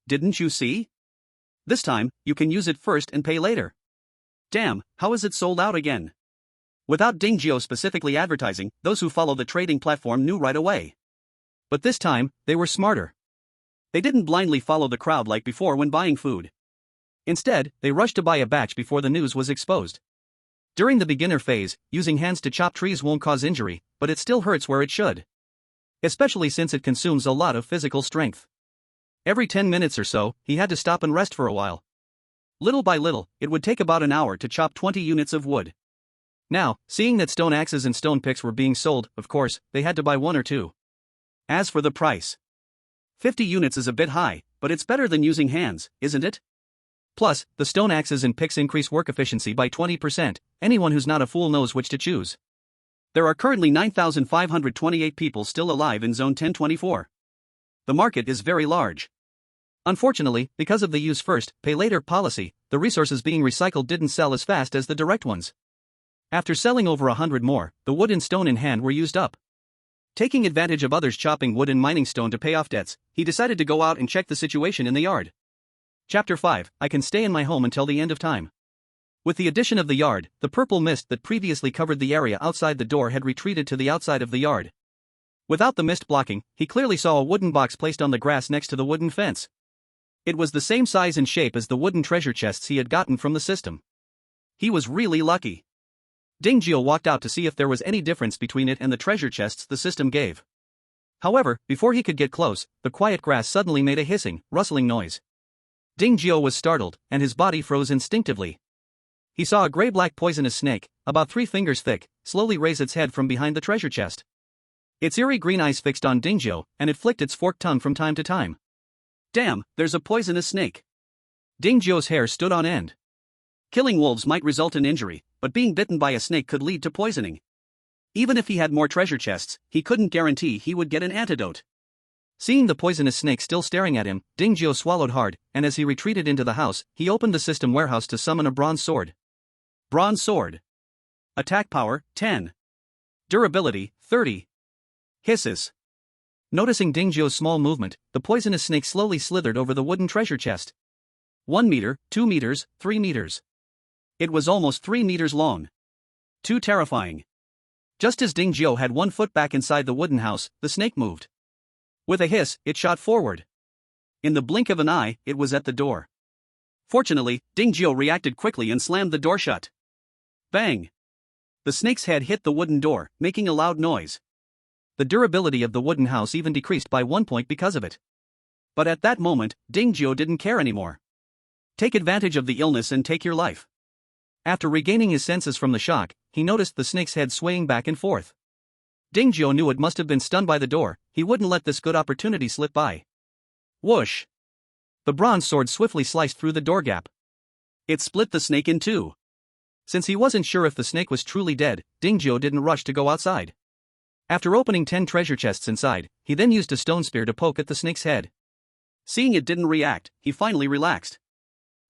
[SPEAKER 1] Didn't you see? This time, you can use it first and pay later. Damn, how is it sold out again? Without Ding Zhuo specifically advertising, those who follow the trading platform knew right away. But this time, they were smarter. They didn't blindly follow the crowd like before when buying food. Instead, they rushed to buy a batch before the news was exposed. During the beginner phase, using hands to chop trees won't cause injury, but it still hurts where it should. Especially since it consumes a lot of physical strength. Every 10 minutes or so, he had to stop and rest for a while. Little by little, it would take about an hour to chop 20 units of wood. Now, seeing that stone axes and stone picks were being sold, of course, they had to buy 1 or 2. As for the price, 50 units is a bit high, but it's better than using hands, isn't it? Plus, the stone axes and picks increase work efficiency by 20%, anyone who's not a fool knows which to choose. There are currently 9,528 people still alive in Zone 1024. The market is very large. Unfortunately, because of the use first, pay later policy, the resources being recycled didn't sell as fast as the direct ones. After selling over 100 more, the wood and stone in hand were used up. Taking advantage of others chopping wood and mining stone to pay off debts, he decided to go out and check the situation in the yard. Chapter 5, I can stay in my home until the end of time. With the addition of the yard, the purple mist that previously covered the area outside the door had retreated to the outside of the yard. Without the mist blocking, he clearly saw a wooden box placed on the grass next to the wooden fence. It was the same size and shape as the wooden treasure chests he had gotten from the system. He was really lucky. Dingjio walked out to see if there was any difference between it and the treasure chests the system gave. However, before he could get close, the quiet grass suddenly made a hissing, rustling noise. Dingjio was startled, and his body froze instinctively. He saw a gray-black poisonous snake, about 3 fingers thick, slowly raise its head from behind the treasure chest. Its eerie green eyes fixed on Dingjio, and it flicked its forked tongue from time to time. Damn, there's a poisonous snake. Dingjio's hair stood on end. Killing wolves might result in injury, but being bitten by a snake could lead to poisoning. Even if he had more treasure chests, he couldn't guarantee he would get an antidote. Seeing the poisonous snake still staring at him, Dingjio swallowed hard, and as he retreated into the house, he opened the system warehouse to summon a bronze sword. Bronze sword. Attack power, 10. Durability, 30. Hisses. Noticing Dingjio's small movement, the poisonous snake slowly slithered over the wooden treasure chest. 1 meter, 2 meters, 3 meters. It was almost 3 meters long. Too terrifying. Just as Dingjio had 1 foot back inside the wooden house, the snake moved. With a hiss, it shot forward. In the blink of an eye, it was at the door. Fortunately, Dingjio reacted quickly and slammed the door shut. Bang! The snake's head hit the wooden door, making a loud noise. The durability of the wooden house even decreased by 1 point because of it. But at that moment, Dingjio didn't care anymore. Take advantage of the illness and take your life. After regaining his senses from the shock, he noticed the snake's head swaying back and forth. Dingjio knew it must have been stunned by the door, he wouldn't let this good opportunity slip by. Whoosh! The bronze sword swiftly sliced through the door gap. It split the snake in two. Since he wasn't sure if the snake was truly dead, Dingjio didn't rush to go outside. After opening 10 treasure chests inside, he then used a stone spear to poke at the snake's head. Seeing it didn't react, he finally relaxed.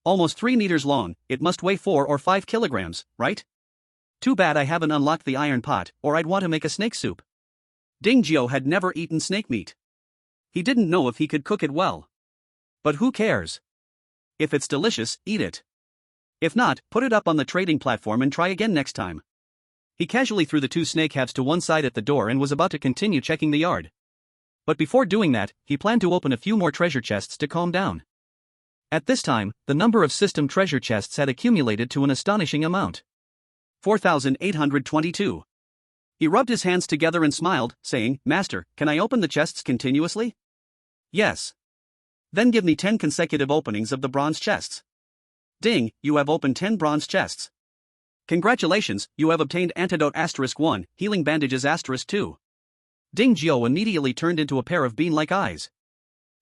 [SPEAKER 1] Almost 3 meters long, it must weigh 4 or 5 kilograms, right? Too bad I haven't unlocked the iron pot, or I'd want to make a snake soup. Dingjio had never eaten snake meat. He didn't know if he could cook it well. But who cares? If it's delicious, eat it. If not, put it up on the trading platform and try again next time. He casually threw the 2 snake halves to one side at the door and was about to continue checking the yard. But before doing that, he planned to open a few more treasure chests to calm down. At this time, the number of system treasure chests had accumulated to an astonishing amount. 4,822. He rubbed his hands together and smiled, saying, "Master, can I open the chests continuously?" "Yes." "Then give me 10 consecutive openings of the bronze chests." "Ding, you have opened 10 bronze chests. Congratulations, you have obtained antidote *1, healing bandages *2. Dingjio immediately turned into a pair of bean-like eyes.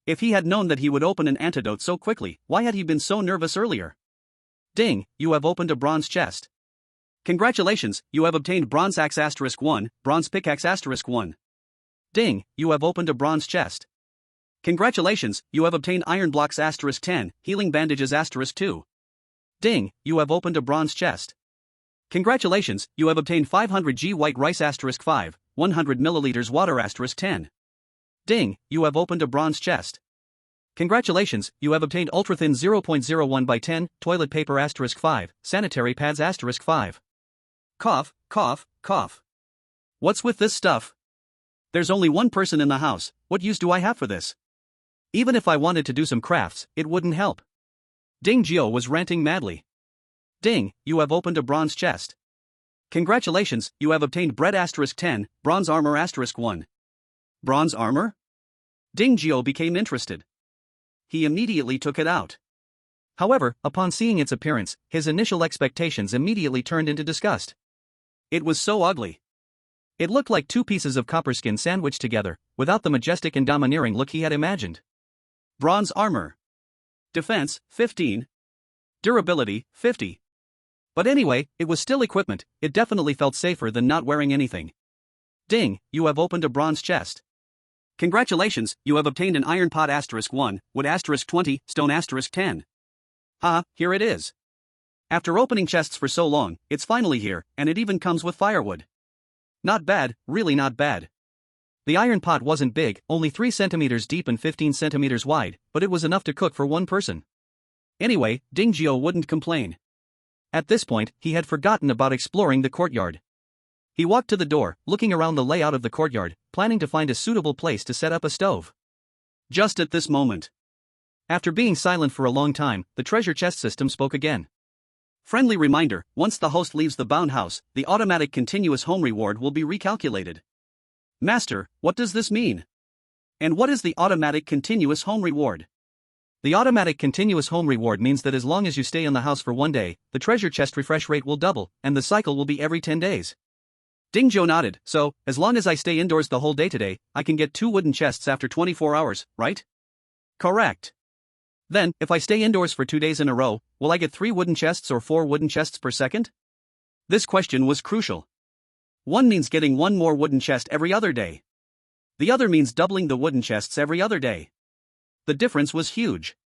[SPEAKER 1] If he had known that he would open an antidote so quickly, why had he been so nervous earlier? "Ding, you have opened a bronze chest. Congratulations, you have obtained bronze axe *1, bronze pickaxe *1. Ding, you have opened a bronze chest. Congratulations, you have obtained iron blocks *10, healing bandages *2. Ding, you have opened a bronze chest. Congratulations, you have obtained 500 G white rice *5, 100 milliliters water *10. Ding, you have opened a bronze chest. Congratulations, you have obtained ultra-thin 0.01 by 10 toilet paper *5, sanitary pads *5. Cough, cough, cough. What's with this stuff? There's only one person in the house, what use do I have for this? Even if I wanted to do some crafts, it wouldn't help. Dingjio was ranting madly. Ding, you have opened a bronze chest. Congratulations, you have obtained bread *10, bronze armor *1. Bronze armor? Dingjio became interested. He immediately took it out. However, upon seeing its appearance, his initial expectations immediately turned into disgust. It was so ugly. It looked like two pieces of copper skin sandwiched together, without the majestic and domineering look he had imagined. Bronze armor. Defense, 15. Durability, 50. But anyway, it was still equipment. It definitely felt safer than not wearing anything. Ding, you have opened a bronze chest. Congratulations, you have obtained an iron pot *1, wood *20, stone *10. Here it is. After opening chests for so long, it's finally here, and it even comes with firewood. Not bad, really not bad. The iron pot wasn't big, only 3 centimeters deep and 15 centimeters wide, but it was enough to cook for one person. Anyway, Ding Jio wouldn't complain. At this point, he had forgotten about exploring the courtyard. He walked to the door, looking around the layout of the courtyard, planning to find a suitable place to set up a stove. Just at this moment. After being silent for a long time, the treasure chest system spoke again. Friendly reminder, once the host leaves the bound house, the automatic continuous home reward will be recalculated. Master, what does this mean? And what is the automatic continuous home reward? The automatic continuous home reward means that as long as you stay in the house for 1 day, the treasure chest refresh rate will double, and the cycle will be every 10 days. Ding Zhou nodded. So, as long as I stay indoors the whole day today, I can get 2 wooden chests after 24 hours, right? Correct. Then, if I stay indoors for 2 days in a row, will I get 3 wooden chests or 4 wooden chests per second? This question was crucial. One means getting 1 more wooden chest every other day. The other means doubling the wooden chests every other day. The difference was huge.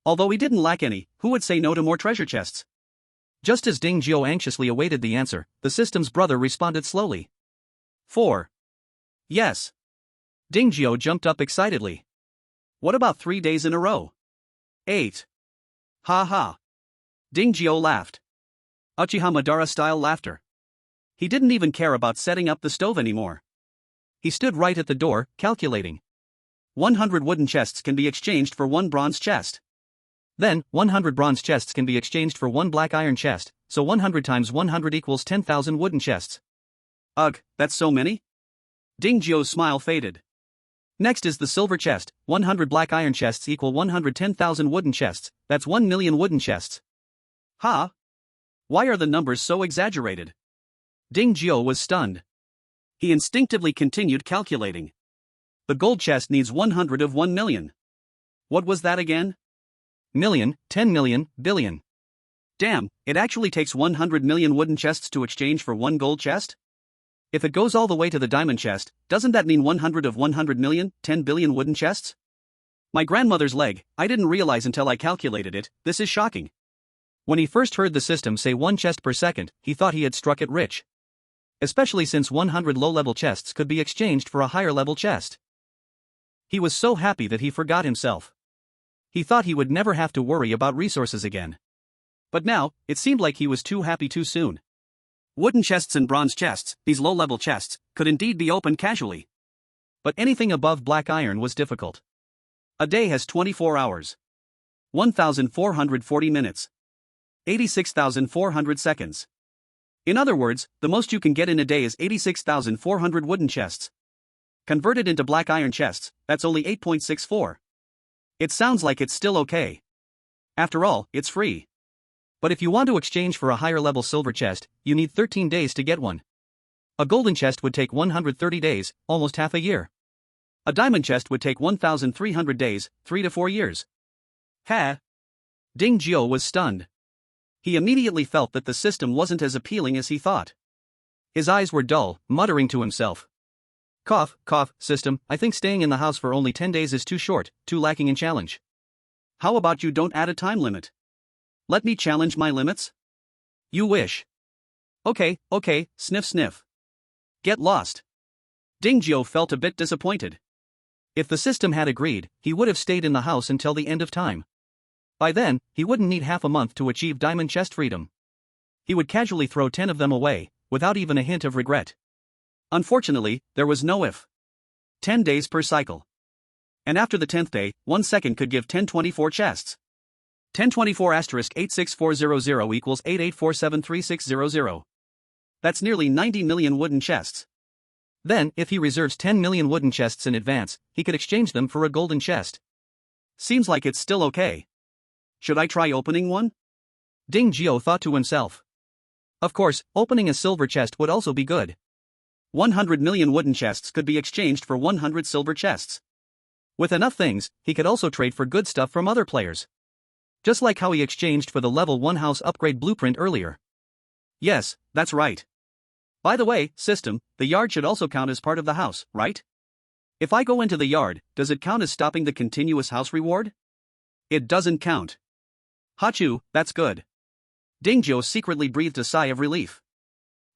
[SPEAKER 1] Although he didn't lack any, who would say no to more treasure chests? Just as Ding Zhou anxiously awaited the answer, the system's brother responded slowly. 4. Yes. Ding Zhou jumped up excitedly. What about 3 days in a row? 8. Ha ha. Ding Zhou laughed. Uchiha Madara-style laughter. He didn't even care about setting up the stove anymore. He stood right at the door, calculating. 100 wooden chests can be exchanged for 1 bronze chest. Then, 100 bronze chests can be exchanged for 1 black iron chest, so 100 times 100 equals 10,000 wooden chests. Ugh, that's so many? Ding Zhou's smile faded. Next is the silver chest. 100 black iron chests equal 110,000 wooden chests, that's 1 million wooden chests. Ha? Why are the numbers so exaggerated? Ding Zhou was stunned. He instinctively continued calculating. The gold chest needs 100 of 1 million. What was that again? Million, 10 million, billion. Damn, it actually takes 100 million wooden chests to exchange for 1 gold chest? If it goes all the way to the diamond chest, doesn't that mean 100 of 100 million, 10 billion wooden chests? My grandmother's leg, I didn't realize until I calculated it, this is shocking. When he first heard the system say 1 chest per second, he thought he had struck it rich. Especially since 100 low-level chests could be exchanged for a higher-level chest. He was so happy that he forgot himself. He thought he would never have to worry about resources again. But now, it seemed like he was too happy too soon. Wooden chests and bronze chests, these low-level chests, could indeed be opened casually. But anything above black iron was difficult. A day has 24 hours. 1,440 minutes. 86,400 seconds. In other words, the most you can get in a day is 86,400 wooden chests. Converted into black iron chests, that's only 8.64. It sounds like it's still okay. After all, it's free. But if you want to exchange for a higher level silver chest, you need 13 days to get one. A golden chest would take 130 days, almost half a year. A diamond chest would take 1,300 days, 3 to 4 years. Ha! Ding Zhou was stunned. He immediately felt that the system wasn't as appealing as he thought. His eyes were dull, muttering to himself. Cough, cough, system, I think staying in the house for only 10 days is too short, too lacking in challenge. How about you don't add a time limit? Let me challenge my limits? You wish. Okay, sniff sniff. Get lost. Ding Zhou felt a bit disappointed. If the system had agreed, he would have stayed in the house until the end of time. By then, he wouldn't need half a month to achieve diamond chest freedom. He would casually throw 10 of them away, without even a hint of regret. Unfortunately, there was no if. 10 days per cycle. And after the 10th day, 1 second could give 1024 chests. 1024 *86400 equals 88473600. That's nearly 90 million wooden chests. Then, if he reserves 10 million wooden chests in advance, he could exchange them for a golden chest. Seems like it's still okay. Should I try opening one? Ding Zhou thought to himself. Of course, opening a silver chest would also be good. 100 million wooden chests could be exchanged for 100 silver chests. With enough things, he could also trade for good stuff from other players. Just like how he exchanged for the level 1 house upgrade blueprint earlier. Yes, that's right. By the way, system, the yard should also count as part of the house, right? If I go into the yard, does it count as stopping the continuous house reward? It doesn't count. Hachu, that's good. Dingzhou secretly breathed a sigh of relief.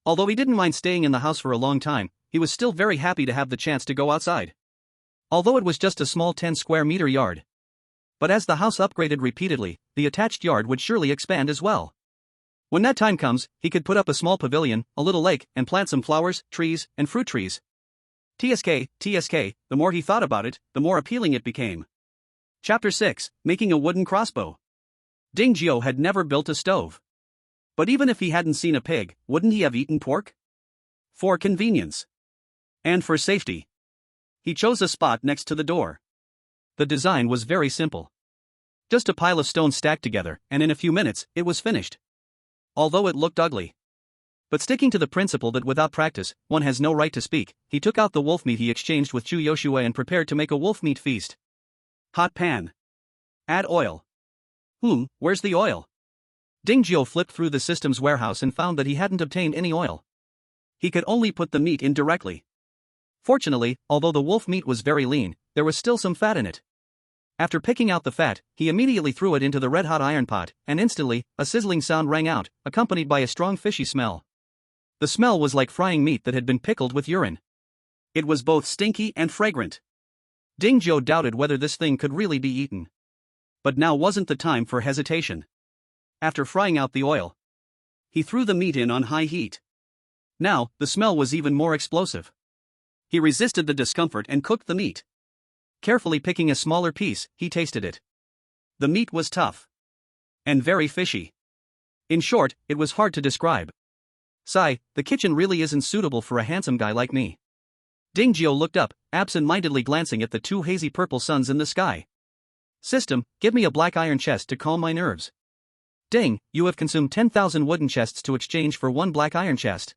[SPEAKER 1] Although he didn't mind staying in the house for a long time, he was still very happy to have the chance to go outside. Although it was just a small 10 square meter yard. But as the house upgraded repeatedly, the attached yard would surely expand as well. When that time comes, he could put up a small pavilion, a little lake, and plant some flowers, trees, and fruit trees. TSK, the more he thought about it, the more appealing it became. Chapter 6, Making a Wooden Crossbow. Dingzhou had never built a stove. But even if he hadn't seen a pig, wouldn't he have eaten pork? For convenience. And for safety. He chose a spot next to the door. The design was very simple. Just a pile of stones stacked together, and in a few minutes, it was finished. Although it looked ugly. But sticking to the principle that without practice, one has no right to speak, he took out the wolf meat he exchanged with Chu Yoshue and prepared to make a wolf meat feast. Hot pan. Add oil. Where's the oil? Dingzhou flipped through the system's warehouse and found that he hadn't obtained any oil. He could only put the meat in directly. Fortunately, although the wolf meat was very lean, there was still some fat in it. After picking out the fat, he immediately threw it into the red-hot iron pot, and instantly, a sizzling sound rang out, accompanied by a strong fishy smell. The smell was like frying meat that had been pickled with urine. It was both stinky and fragrant. Dingzhou doubted whether this thing could really be eaten. But now wasn't the time for hesitation. After frying out the oil, he threw the meat in on high heat. Now, the smell was even more explosive. He resisted the discomfort and cooked the meat. Carefully picking a smaller piece, he tasted it. The meat was tough. And very fishy. In short, it was hard to describe. Sigh, the kitchen really isn't suitable for a handsome guy like me. Dingzhou looked up, absent-mindedly glancing at the two hazy purple suns in the sky. System, give me a black iron chest to calm my nerves. Ding, you have consumed 10,000 wooden chests to exchange for one black iron chest.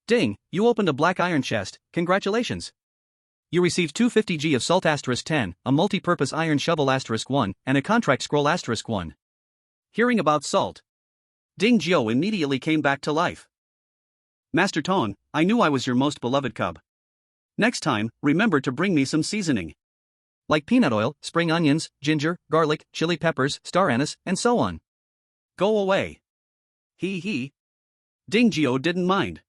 [SPEAKER 1] Ding, you opened a black iron chest, congratulations. You received 250G of salt *10, a multi-purpose iron shovel *1, and a contract scroll *1. Hearing about salt, Dingzhou immediately came back to life. Master Tone, I knew I was your most beloved cub. Next time, remember to bring me some seasoning. Like peanut oil, spring onions, ginger, garlic, chili peppers, star anise, and so on. Go away. He. Dingzhou didn't mind.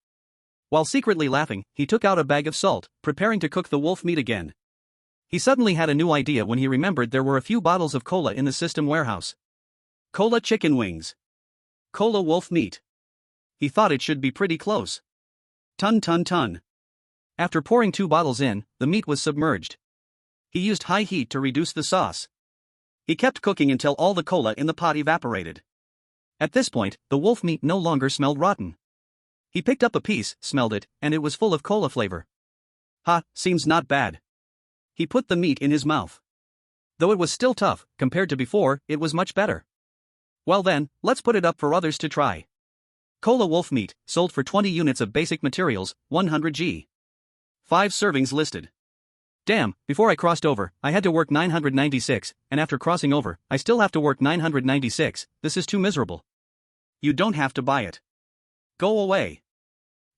[SPEAKER 1] While secretly laughing, he took out a bag of salt, preparing to cook the wolf meat again. He suddenly had a new idea when he remembered there were a few bottles of cola in the system warehouse. Cola chicken wings. Cola wolf meat. He thought it should be pretty close. Ton. After pouring 2 bottles in, the meat was submerged. He used high heat to reduce the sauce. He kept cooking until all the cola in the pot evaporated. At this point, the wolf meat no longer smelled rotten. He picked up a piece, smelled it, and it was full of cola flavor. Seems not bad. He put the meat in his mouth. Though it was still tough, compared to before, it was much better. Well then, let's put it up for others to try. Cola wolf meat, sold for 20 units of basic materials, 100G. 5 servings listed. Damn, before I crossed over, I had to work 996, and after crossing over, I still have to work 996, this is too miserable. You don't have to buy it. Go away.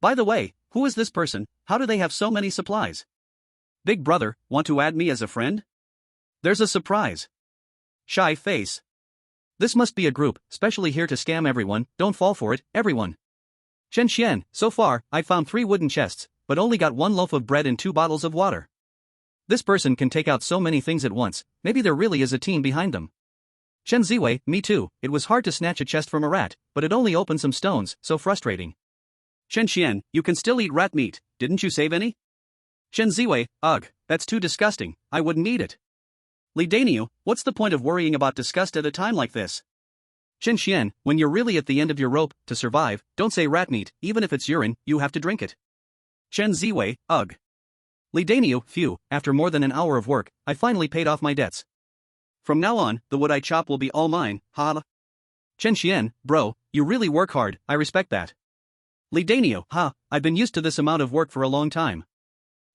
[SPEAKER 1] By the way, who is this person? How do they have so many supplies? Big brother, want to add me as a friend? There's a surprise. Shy face. This must be a group, specially here to scam everyone, don't fall for it, everyone. Chen Xian, so far, I've found 3 wooden chests, but only got 1 loaf of bread and 2 bottles of water. This person can take out so many things at once, maybe there really is a team behind them. Chen Ziwei, me too, it was hard to snatch a chest from a rat, but it only opened some stones, so frustrating. Chen Xian, you can still eat rat meat, didn't you save any? Chen Ziwei, ugh, that's too disgusting, I wouldn't eat it. Li Daniu, what's the point of worrying about disgust at a time like this? Chen Xian, when you're really at the end of your rope, to survive, don't say rat meat, even if it's urine, you have to drink it. Chen Ziwei, ugh. Li Daniu, phew, after more than an hour of work, I finally paid off my debts. From now on, the wood I chop will be all mine, ha. Chen Xian, bro, you really work hard, I respect that. Li Danio, I've been used to this amount of work for a long time.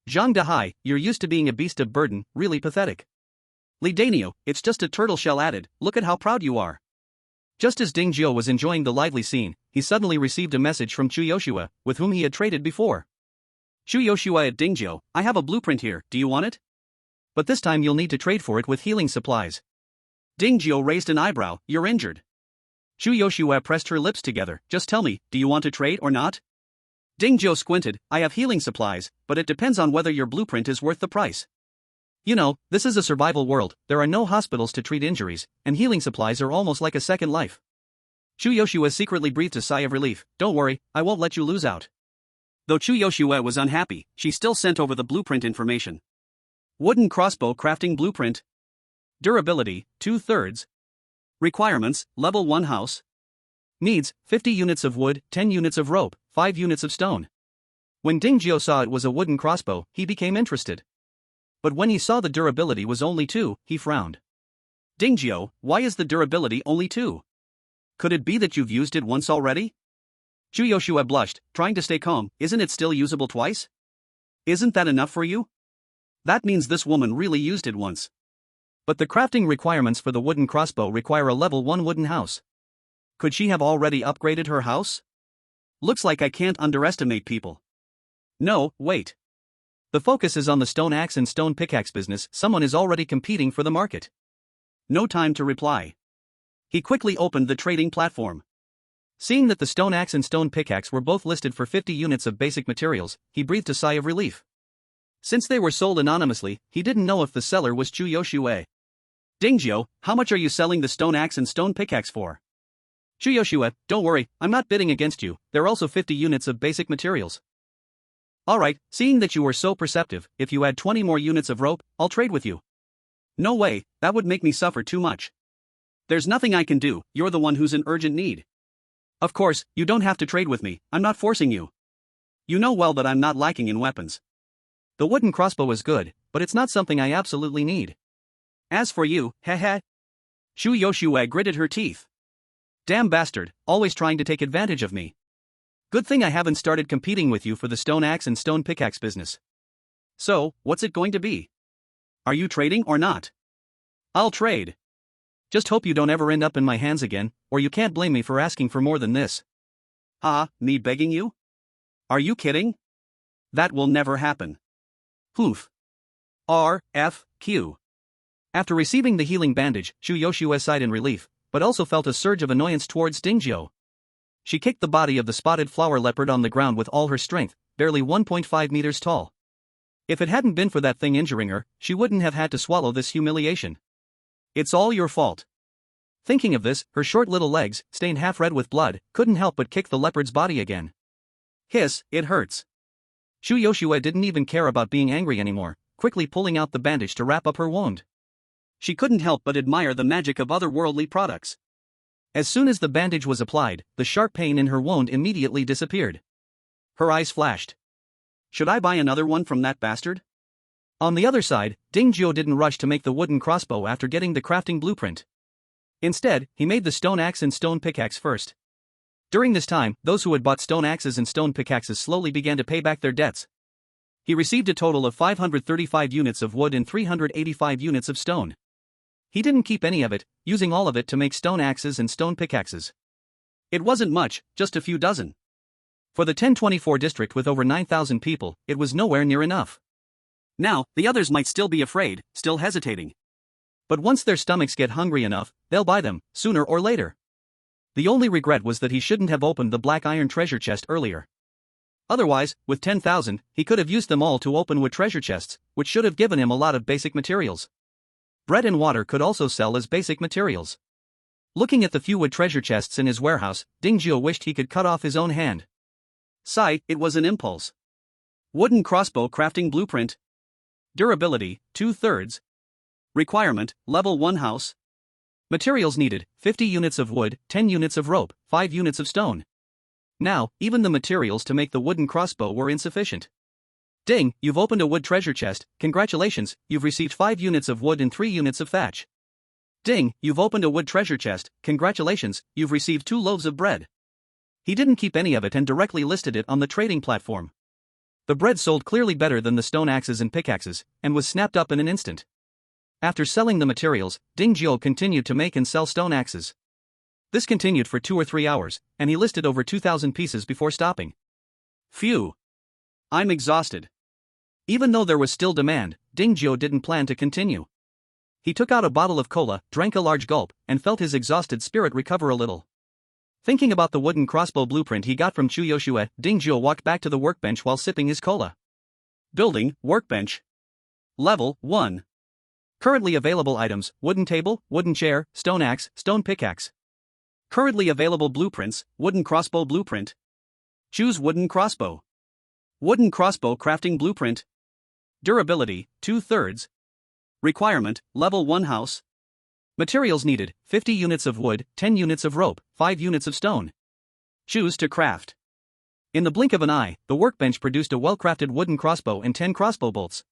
[SPEAKER 1] Zhang Dehai, you're used to being a beast of burden, really pathetic. Li Danio, it's just a turtle shell added, look at how proud you are. Just as Ding Jiu was enjoying the lively scene, he suddenly received a message from Chu Yoshua, with whom he had traded before. Chu Yoshua at Ding Jiu, I have a blueprint here, do you want it? But this time you'll need to trade for it with healing supplies. Ding Jiu raised an eyebrow, you're injured. Chu Yoshua pressed her lips together, just tell me, do you want to trade or not? Ding Jiu squinted, I have healing supplies, but it depends on whether your blueprint is worth the price. You know, this is a survival world, there are no hospitals to treat injuries, and healing supplies are almost like a second life. Chu Yoshua secretly breathed a sigh of relief, don't worry, I won't let you lose out. Though Chu Yoshua was unhappy, she still sent over the blueprint information. Wooden crossbow crafting blueprint. Durability, 2/3. Requirements, level 1 house. Needs, 50 units of wood, 10 units of rope, 5 units of stone. When Ding Jiu saw it was a wooden crossbow, he became interested. But when he saw the durability was only 2, he frowned. Ding Jiu, why is the durability only 2? Could it be that you've used it once already? Chu Yoshua blushed, trying to stay calm, isn't it still usable twice? Isn't that enough for you? That means this woman really used it once. But the crafting requirements for the wooden crossbow require a level 1 wooden house. Could she have already upgraded her house? Looks like I can't underestimate people. No, wait. The focus is on the stone axe and stone pickaxe business, someone is already competing for the market. No time to reply. He quickly opened the trading platform. Seeing that the stone axe and stone pickaxe were both listed for 50 units of basic materials, he breathed a sigh of relief. Since they were sold anonymously, he didn't know if the seller was Chu Yoshua. Ding Jiu, how much are you selling the stone axe and stone pickaxe for? Chu Yoshua, don't worry, I'm not bidding against you, they're also 50 units of basic materials. Alright, seeing that you were so perceptive, if you add 20 more units of rope, I'll trade with you. No way, that would make me suffer too much. There's nothing I can do, you're the one who's in urgent need. Of course, you don't have to trade with me, I'm not forcing you. You know well that I'm not lacking in weapons. The wooden crossbow is good, but it's not something I absolutely need. As for you, heh. Chu Yoshua gritted her teeth. Damn bastard, always trying to take advantage of me. Good thing I haven't started competing with you for the stone axe and stone pickaxe business. So, what's it going to be? Are you trading or not? I'll trade. Just hope you don't ever end up in my hands again, or you can't blame me for asking for more than this. Me begging you? Are you kidding? That will never happen. Poof. RFQ. After receiving the healing bandage, Chu Yoshua sighed in relief, but also felt a surge of annoyance towards Ding Jiu. She kicked the body of the spotted flower leopard on the ground with all her strength, barely 1.5 meters tall. If it hadn't been for that thing injuring her, she wouldn't have had to swallow this humiliation. It's all your fault. Thinking of this, her short little legs, stained half red with blood, couldn't help but kick the leopard's body again. Hiss, it hurts. Chu Yoshua didn't even care about being angry anymore, quickly pulling out the bandage to wrap up her wound. She couldn't help but admire the magic of otherworldly products. As soon as the bandage was applied, the sharp pain in her wound immediately disappeared. Her eyes flashed. Should I buy another one from that bastard? On the other side, Ding Jiu didn't rush to make the wooden crossbow after getting the crafting blueprint. Instead, he made the stone axe and stone pickaxe first. During this time, those who had bought stone axes and stone pickaxes slowly began to pay back their debts. He received a total of 535 units of wood and 385 units of stone. He didn't keep any of it, using all of it to make stone axes and stone pickaxes. It wasn't much, just a few dozen. For the 1024 district with over 9,000 people, it was nowhere near enough. Now, the others might still be afraid, still hesitating. But once their stomachs get hungry enough, they'll buy them, sooner or later. The only regret was that he shouldn't have opened the black iron treasure chest earlier. Otherwise, with 10,000, he could have used them all to open wood treasure chests, which should have given him a lot of basic materials. Bread and water could also sell as basic materials. Looking at the few wood treasure chests in his warehouse, Ding Jiu wished he could cut off his own hand. Sigh, it was an impulse. Wooden crossbow crafting blueprint. Durability, 2/3. Requirement, level 1 house. Materials needed, 50 units of wood, 10 units of rope, 5 units of stone. Now, even the materials to make the wooden crossbow were insufficient. Ding, you've opened a wood treasure chest, congratulations, you've received 5 units of wood and 3 units of thatch. Ding, you've opened a wood treasure chest, congratulations, you've received 2 loaves of bread. He didn't keep any of it and directly listed it on the trading platform. The bread sold clearly better than the stone axes and pickaxes, and was snapped up in an instant. After selling the materials, Ding Jiu continued to make and sell stone axes. This continued for 2 or 3 hours, and he listed over 2,000 pieces before stopping. Phew. I'm exhausted. Even though there was still demand, Ding Jiu didn't plan to continue. He took out a bottle of cola, drank a large gulp, and felt his exhausted spirit recover a little. Thinking about the wooden crossbow blueprint he got from Chu Yoshue, Ding Jiu walked back to the workbench while sipping his cola. Building, workbench. Level 1. Currently available items: wooden table, wooden chair, stone axe, stone pickaxe. Currently available blueprints: wooden crossbow blueprint. Choose wooden crossbow. Wooden crossbow crafting blueprint. Durability, 2/3. Requirement, level 1 house. Materials needed: 50 units of wood, 10 units of rope, 5 units of stone. Choose to craft. In the blink of an eye, the workbench produced a well-crafted wooden crossbow and 10 crossbow bolts.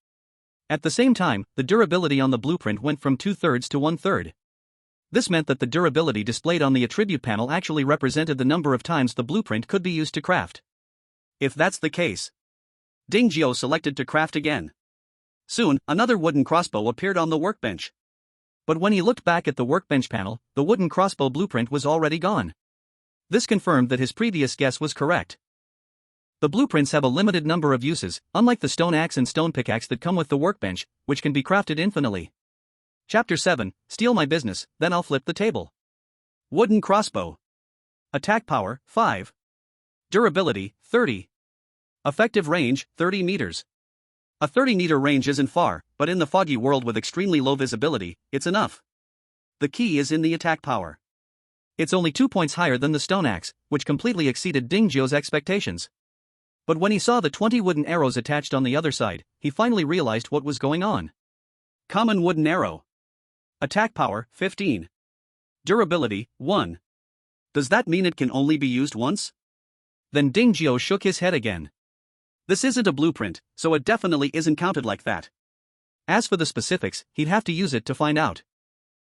[SPEAKER 1] At the same time, the durability on the blueprint went from 2/3 to 1/3. This meant that the durability displayed on the attribute panel actually represented the number of times the blueprint could be used to craft. If that's the case, Ding Jiu selected to craft again. Soon, another wooden crossbow appeared on the workbench. But when he looked back at the workbench panel, the wooden crossbow blueprint was already gone. This confirmed that his previous guess was correct. The blueprints have a limited number of uses, unlike the stone axe and stone pickaxe that come with the workbench, which can be crafted infinitely. Chapter 7, Steal My Business, Then I'll Flip the Table. Wooden crossbow. Attack power, 5. Durability, 30. Effective range, 30 meters. A 30-meter range isn't far, but in the foggy world with extremely low visibility, it's enough. The key is in the attack power. It's only 2 points higher than the stone axe, which completely exceeded Ding Jiu's expectations. But when he saw the 20 wooden arrows attached on the other side, he finally realized what was going on. Common wooden arrow. Attack power, 15. Durability, 1. Does that mean it can only be used once? Then Ding Jiu shook his head again. This isn't a blueprint, so it definitely isn't counted like that. As for the specifics, he'd have to use it to find out.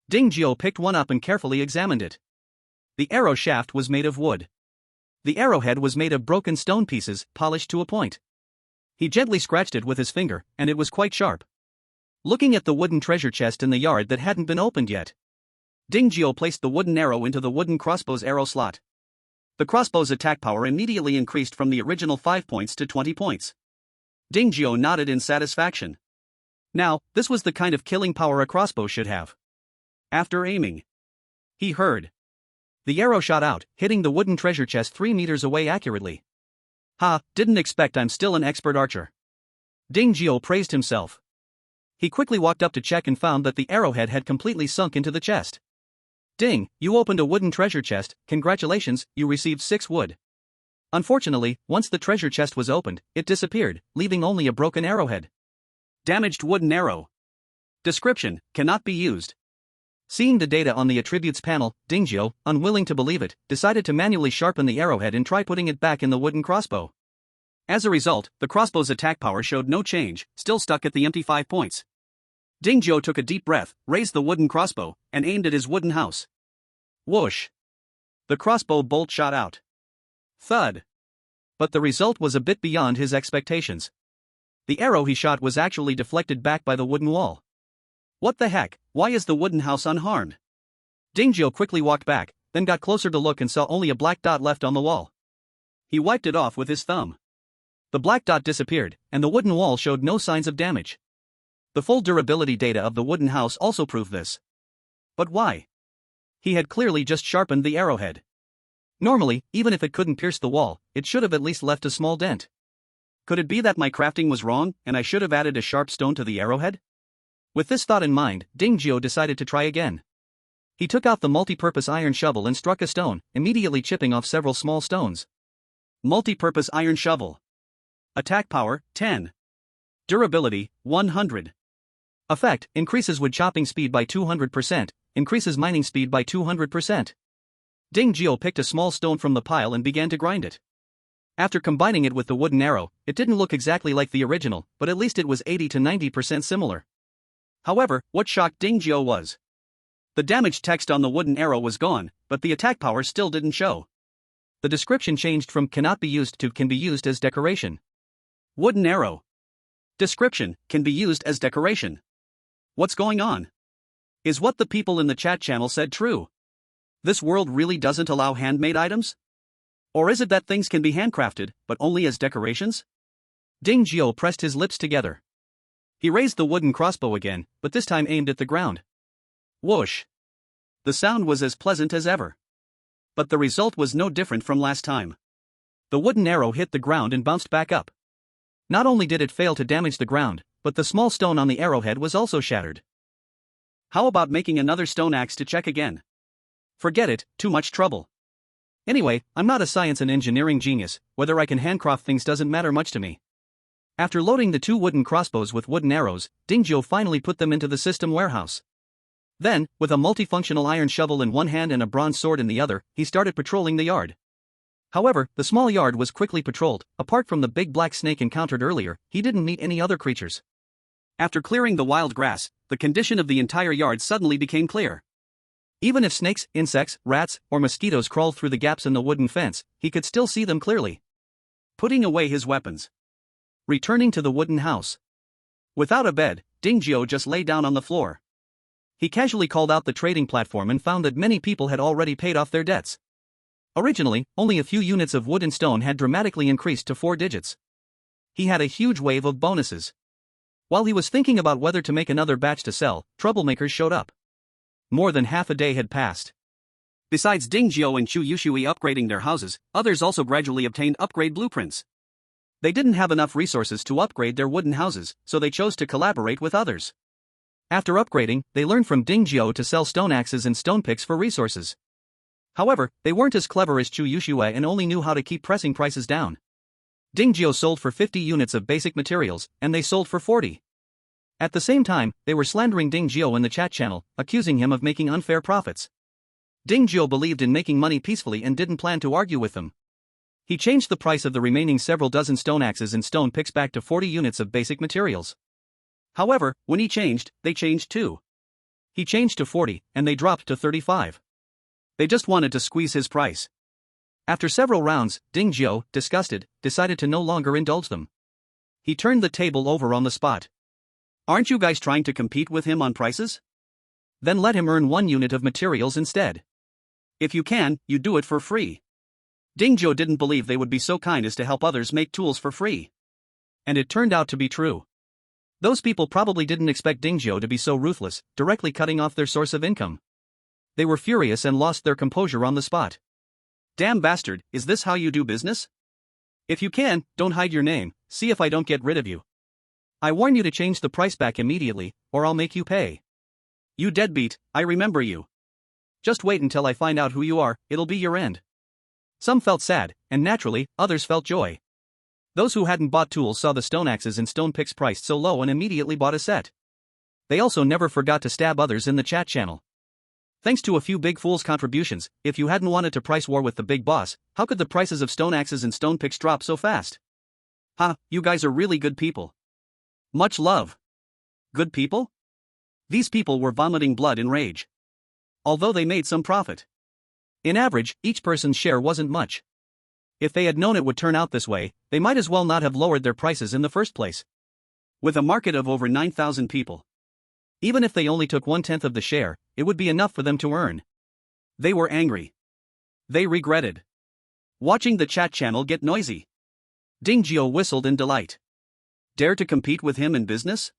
[SPEAKER 1] Ding Jiu picked one up and carefully examined it. The arrow shaft was made of wood. The arrowhead was made of broken stone pieces, polished to a point. He gently scratched it with his finger, and it was quite sharp. Looking at the wooden treasure chest in the yard that hadn't been opened yet, Ding Jiu placed the wooden arrow into the wooden crossbow's arrow slot. The crossbow's attack power immediately increased from the original 5 points to 20 points. Ding Jiu nodded in satisfaction. Now, this was the kind of killing power a crossbow should have. After aiming, he heard. The arrow shot out, hitting the wooden treasure chest 3 meters away accurately. Ha, didn't expect I'm still an expert archer. Ding Jiu praised himself. He quickly walked up to check and found that the arrowhead had completely sunk into the chest. Ding, you opened a wooden treasure chest, congratulations, you received 6 wood. Unfortunately, once the treasure chest was opened, it disappeared, leaving only a broken arrowhead. Damaged wooden arrow. Description, cannot be used. Seeing the data on the attributes panel, Ding Jiu, unwilling to believe it, decided to manually sharpen the arrowhead and try putting it back in the wooden crossbow. As a result, the crossbow's attack power showed no change, still stuck at the empty 5 points. Ding Jiu took a deep breath, raised the wooden crossbow, and aimed at his wooden house. Whoosh! The crossbow bolt shot out. Thud! But the result was a bit beyond his expectations. The arrow he shot was actually deflected back by the wooden wall. What the heck, why is the wooden house unharmed? Ding Jiu quickly walked back, then got closer to look and saw only a black dot left on the wall. He wiped it off with his thumb. The black dot disappeared, and the wooden wall showed no signs of damage. The full durability data of the wooden house also proved this. But why? He had clearly just sharpened the arrowhead. Normally, even if it couldn't pierce the wall, it should have at least left a small dent. Could it be that my crafting was wrong, and I should have added a sharp stone to the arrowhead? With this thought in mind, Ding Jiu decided to try again. He took out the multi-purpose iron shovel and struck a stone, immediately chipping off several small stones. Multi-purpose iron shovel. Attack power, 10. Durability, 100. Effect, increases wood chopping speed by 200%, increases mining speed by 200%. Ding Jiu picked a small stone from the pile and began to grind it. After combining it with the wooden arrow, it didn't look exactly like the original, but at least it was 80 to 90% similar. However, what shocked Ding Jiu was the damaged text on the wooden arrow was gone, but the attack power still didn't show. The description changed from cannot be used to can be used as decoration. Wooden arrow. Description, can be used as decoration. What's going on? Is what the people in the chat channel said true? This world really doesn't allow handmade items? Or is it that things can be handcrafted, but only as decorations? Ding Zhou pressed his lips together. He raised the wooden crossbow again, but this time aimed at the ground. Whoosh! The sound was as pleasant as ever. But the result was no different from last time. The wooden arrow hit the ground and bounced back up. Not only did it fail to damage the ground, but the small stone on the arrowhead was also shattered. How about making another stone axe to check again? Forget it, too much trouble. Anyway, I'm not a science and engineering genius, whether I can handcraft things doesn't matter much to me. After loading the 2 wooden crossbows with wooden arrows, Ding Zhou finally put them into the system warehouse. Then, with a multifunctional iron shovel in one hand and a bronze sword in the other, he started patrolling the yard. However, the small yard was quickly patrolled. Apart from the big black snake encountered earlier, he didn't meet any other creatures. After clearing the wild grass, the condition of the entire yard suddenly became clear. Even if snakes, insects, rats, or mosquitoes crawled through the gaps in the wooden fence, he could still see them clearly. Putting away his weapons. Returning to the wooden house. Without a bed, Ding Zhou just lay down on the floor. He casually called out the trading platform and found that many people had already paid off their debts. Originally, only a few units of wood and stone had dramatically increased to 4 digits. He had a huge wave of bonuses. While he was thinking about whether to make another batch to sell, troublemakers showed up. More than half a day had passed. Besides Ding Zhou and Chu Yushui upgrading their houses, others also gradually obtained upgrade blueprints. They didn't have enough resources to upgrade their wooden houses, so they chose to collaborate with others. After upgrading, they learned from Ding Zhou to sell stone axes and stone picks for resources. However, they weren't as clever as Chu Yushui and only knew how to keep pressing prices down. Ding Zhou sold for 50 units of basic materials, and they sold for 40. At the same time, they were slandering Ding Zhou in the chat channel, accusing him of making unfair profits. Ding Zhou believed in making money peacefully and didn't plan to argue with them. He changed the price of the remaining several dozen stone axes and stone picks back to 40 units of basic materials. However, when he changed, they changed too. He changed to 40, and they dropped to 35. They just wanted to squeeze his price. After several rounds, Ding Zhou, disgusted, decided to no longer indulge them. He turned the table over on the spot. Aren't you guys trying to compete with him on prices? Then let him earn 1 unit of materials instead. If you can, you do it for free. Ding Zhou didn't believe they would be so kind as to help others make tools for free. And it turned out to be true. Those people probably didn't expect Ding Zhou to be so ruthless, directly cutting off their source of income. They were furious and lost their composure on the spot. Damn bastard, is this how you do business? If you can, don't hide your name, see if I don't get rid of you. I warn you to change the price back immediately, or I'll make you pay. You deadbeat, I remember you. Just wait until I find out who you are, it'll be your end. Some felt sad, and naturally, others felt joy. Those who hadn't bought tools saw the stone axes and stone picks priced so low and immediately bought a set. They also never forgot to stab others in the chat channel. Thanks to a few big fools' contributions, if you hadn't wanted to price war with the big boss, how could the prices of stone axes and stone picks drop so fast? Ha, you guys are really good people. Much love. Good people? These people were vomiting blood in rage. Although they made some profit. In average, each person's share wasn't much. If they had known it would turn out this way, they might as well not have lowered their prices in the first place. With a market of over 9,000 people. Even if they only took 1/10 of the share, it would be enough for them to earn. They were angry. They regretted watching the chat channel get noisy. Ding Zhou whistled in delight. Dare to compete with him in business?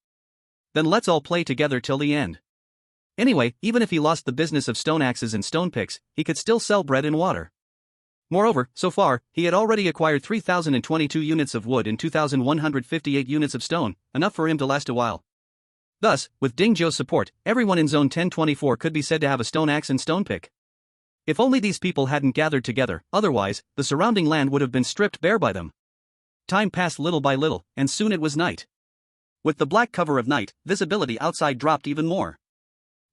[SPEAKER 1] Then let's all play together till the end. Anyway, even if he lost the business of stone axes and stone picks, he could still sell bread and water. Moreover, so far, he had already acquired 3,022 units of wood and 2,158 units of stone, enough for him to last a while. Thus, with Ding Zhou's support, everyone in Zone 1024 could be said to have a stone axe and stone pick. If only these people hadn't gathered together, otherwise, the surrounding land would have been stripped bare by them. Time passed little by little, and soon it was night. With the black cover of night, visibility outside dropped even more.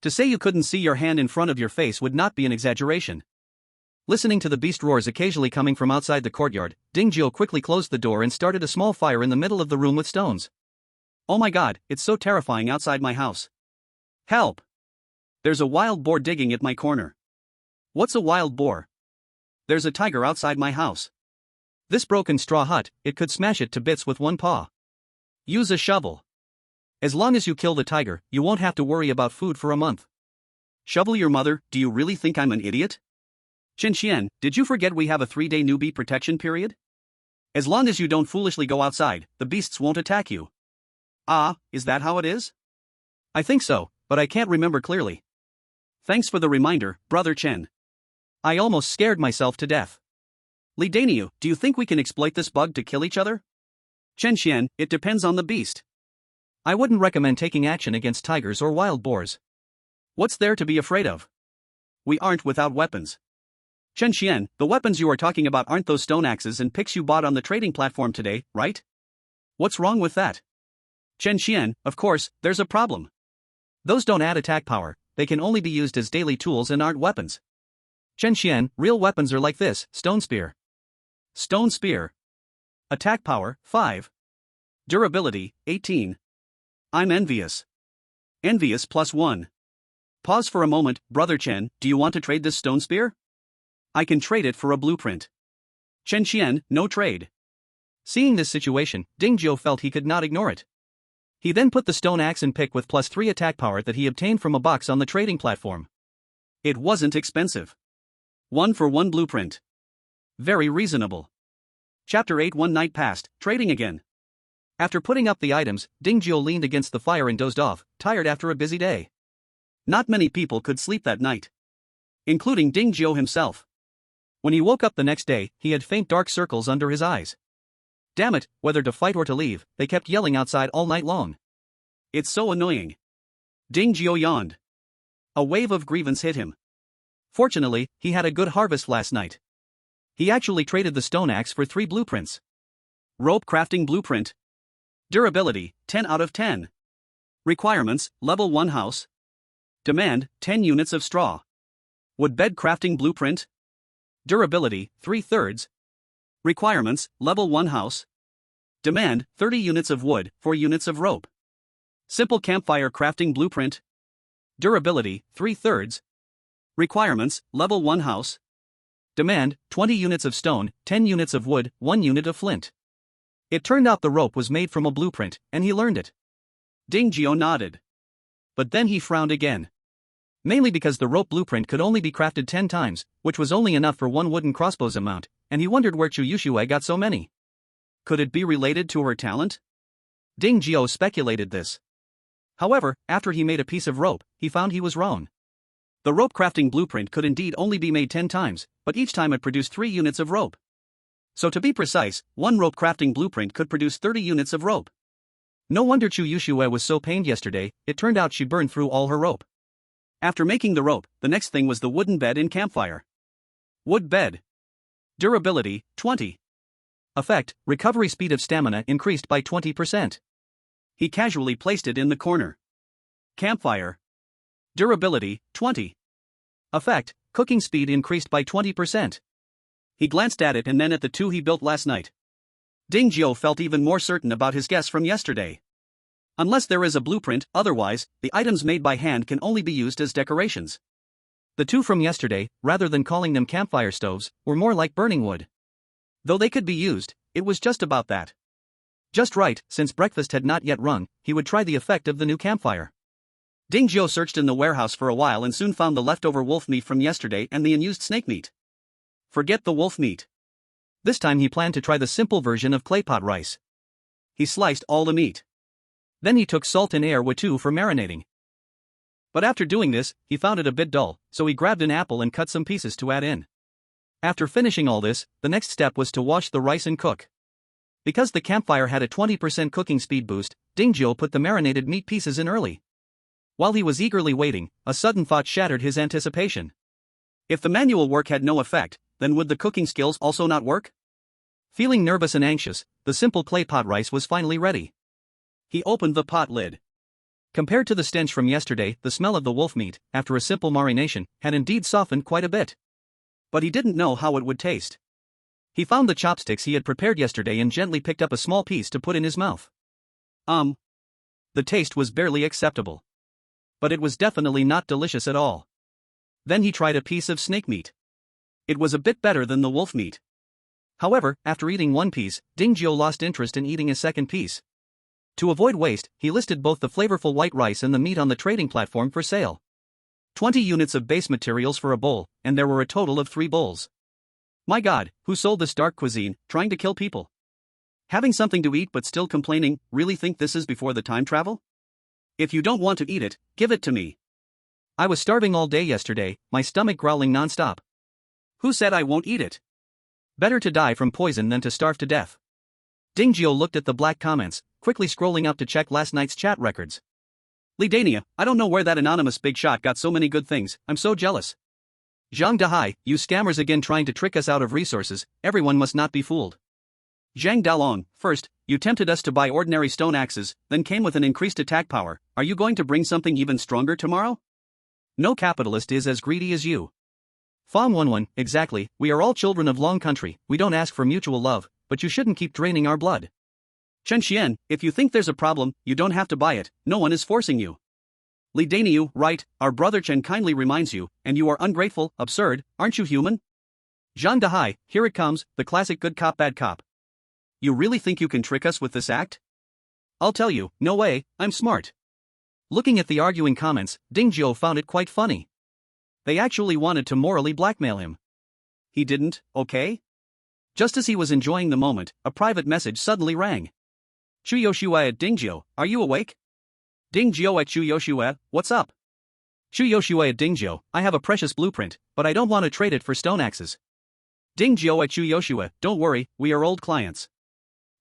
[SPEAKER 1] To say you couldn't see your hand in front of your face would not be an exaggeration. Listening to the beast roars occasionally coming from outside the courtyard, Ding Zhou quickly closed the door and started a small fire in the middle of the room with stones. Oh my god, it's so terrifying outside my house. Help! There's a wild boar digging at my corner. What's a wild boar? there's a tiger outside my house. This broken straw hut, it could smash it to bits with one paw. Use a shovel. As long as you kill the tiger, you won't have to worry about food for a month. Shovel your mother, do you really think I'm an idiot? Chen Xian, did you forget we have a 3-day newbie protection period? As long as you don't foolishly go outside, the beasts won't attack you. Ah, is that how it is? I think so, but I can't remember clearly. Thanks for the reminder, Brother Chen. I almost scared myself to death. Li Daniu, do you think we can exploit this bug to kill each other? Chen Xian, it depends on the beast. I wouldn't recommend taking action against tigers or wild boars. What's there to be afraid of? We aren't without weapons. Chen Xian, the weapons you are talking about aren't those stone axes and picks you bought on the trading platform today, right? What's wrong with that? Chen Xian, of course, there's a problem. Those don't add attack power, they can only be used as daily tools and aren't weapons. Chen Xian, real weapons are like this, stone spear. Stone spear. Attack power, 5. Durability, 18. I'm envious. Envious +1. Pause for a moment, Brother Chen, do you want to trade this stone spear? I can trade it for a blueprint. Chen Xian, no trade. Seeing this situation, Ding Jiu felt he could not ignore it. He then put the stone axe and pick with +3 attack power that he obtained from a box on the trading platform. It wasn't expensive. 1 for 1 blueprint. Very reasonable. Chapter 8. One night passed, trading again. After putting up the items, Ding Jiu leaned against the fire and dozed off, tired after a busy day. Not many people could sleep that night, including Ding Jiu himself. When he woke up the next day, he had faint dark circles under his eyes. Damn it, whether to fight or to leave, they kept yelling outside all night long. It's so annoying. Ding Jiu yawned. A wave of grievance hit him. Fortunately, he had a good harvest last night. He actually traded the stone axe for 3 blueprints. Rope crafting blueprint. Durability, 10 out of 10. Requirements, level 1 house. Demand, 10 units of straw. Wood bed crafting blueprint. Durability, 3/3. Requirements, level 1 house. Demand, 30 units of wood, 4 units of rope. Simple campfire crafting blueprint. Durability, 3/3. Requirements, level 1 house. Demand, 20 units of stone, 10 units of wood, 1 unit of flint. It turned out the rope was made from a blueprint, and he learned it. Ding Jiu nodded. But then he frowned again. Mainly because the rope blueprint could only be crafted 10 times, which was only enough for 1 wooden crossbow's amount, and he wondered where Chu Yushue got so many. Could it be related to her talent? Ding Jiu speculated this. However, after he made a piece of rope, he found he was wrong. The rope crafting blueprint could indeed only be made 10 times, but each time it produced 3 units of rope. So to be precise, 1 rope crafting blueprint could produce 30 units of rope. No wonder Chu Yushue was so pained yesterday, it turned out she burned through all her rope. After making the rope, the next thing was the wooden bed in campfire. Wood bed. Durability, 20. Effect, recovery speed of stamina increased by 20%. He casually placed it in the corner. Campfire. Durability, 20. Effect, cooking speed increased by 20%. He glanced at it and then at the 2 he built last night. Ding Jiu felt even more certain about his guess from yesterday. Unless there is a blueprint, otherwise, the items made by hand can only be used as decorations. The 2 from yesterday, rather than calling them campfire stoves, were more like burning wood. Though they could be used, it was just about that. Just right, since breakfast had not yet rung, he would try the effect of the new campfire. Ding Jiu searched in the warehouse for a while and soon found the leftover wolf meat from yesterday and the unused snake meat. Forget the wolf meat. This time he planned to try the simple version of clay pot rice. He sliced all the meat. Then he took salt and air with 2 for marinating. But after doing this, he found it a bit dull, so he grabbed an apple and cut some pieces to add in. After finishing all this, the next step was to wash the rice and cook. Because the campfire had a 20% cooking speed boost, Ding Jiu put the marinated meat pieces in early. While he was eagerly waiting, a sudden thought shattered his anticipation. If the manual work had no effect, then would the cooking skills also not work? Feeling nervous and anxious, the simple clay pot rice was finally ready. He opened the pot lid. Compared to the stench from yesterday, the smell of the wolf meat, after a simple marination, had indeed softened quite a bit. But he didn't know how it would taste. He found the chopsticks he had prepared yesterday and gently picked up a small piece to put in his mouth. The taste was barely acceptable. But it was definitely not delicious at all. Then he tried a piece of snake meat. It was a bit better than the wolf meat. However, after eating one piece, Ding Jiu lost interest in eating a second piece. To avoid waste, he listed both the flavorful white rice and the meat on the trading platform for sale. 20 units of base materials for a bowl, and there were a total of 3 bowls. My god, who sold this dark cuisine, trying to kill people? Having something to eat but still complaining, really think this is before the time travel? If you don't want to eat it, give it to me. I was starving all day yesterday, my stomach growling non-stop. Who said I won't eat it? Better to die from poison than to starve to death. Ding Jiu looked at the black comments, quickly scrolling up to check last night's chat records. Lidania, I don't know where that anonymous big shot got so many good things, I'm so jealous. Zhang Dahai, you scammers again trying to trick us out of resources, everyone must not be fooled. Zhang Dalong, first, you tempted us to buy ordinary stone axes, then came with an increased attack power, are you going to bring something even stronger tomorrow? No capitalist is as greedy as you. Fong 11, exactly, we are all children of Long Country, we don't ask for mutual love, but you shouldn't keep draining our blood. Chen Xian, if you think there's a problem, you don't have to buy it, no one is forcing you. Li Daniu, right, our brother Chen kindly reminds you, and you are ungrateful, absurd, aren't you human? Zhang Dahai, here it comes, the classic good cop bad cop. You really think you can trick us with this act? I'll tell you, no way, I'm smart. Looking at the arguing comments, Ding Jiu found it quite funny. They actually wanted to morally blackmail him. He didn't, okay? Just as he was enjoying the moment, a private message suddenly rang. Chu Yoshua at Ding Jiu, are you awake? Ding Jiu at Chu Yoshua, what's up? Chu Yoshua at Ding Jiu, I have a precious blueprint, but I don't want to trade it for stone axes. Ding Jiu at Chu Yoshua, don't worry, we are old clients.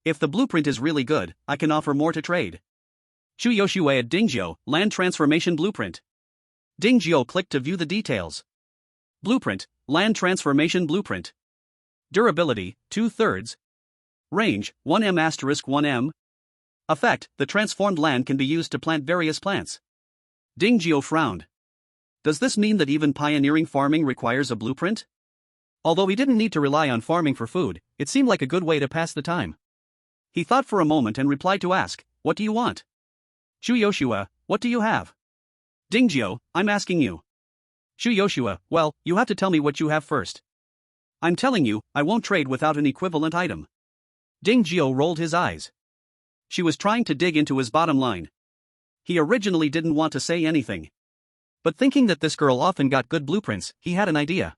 [SPEAKER 1] If the blueprint is really good, I can offer more to trade. Chu Yoshua at Ding Jiu, land transformation blueprint. Ding Jiu clicked to view the details. Blueprint, land transformation blueprint. Durability, 2/3. Range, 1m*1m. Effect, the transformed land can be used to plant various plants. Ding Jiu frowned. Does this mean that even pioneering farming requires a blueprint? Although he didn't need to rely on farming for food, it seemed like a good way to pass the time. He thought for a moment and replied to ask, what do you want? Chu Yoshua, what do you have? Ding Jiu, I'm asking you. Chu Yoshua, well, you have to tell me what you have first. I'm telling you, I won't trade without an equivalent item. Ding Jiu rolled his eyes. She was trying to dig into his bottom line. He originally didn't want to say anything. But thinking that this girl often got good blueprints, he had an idea.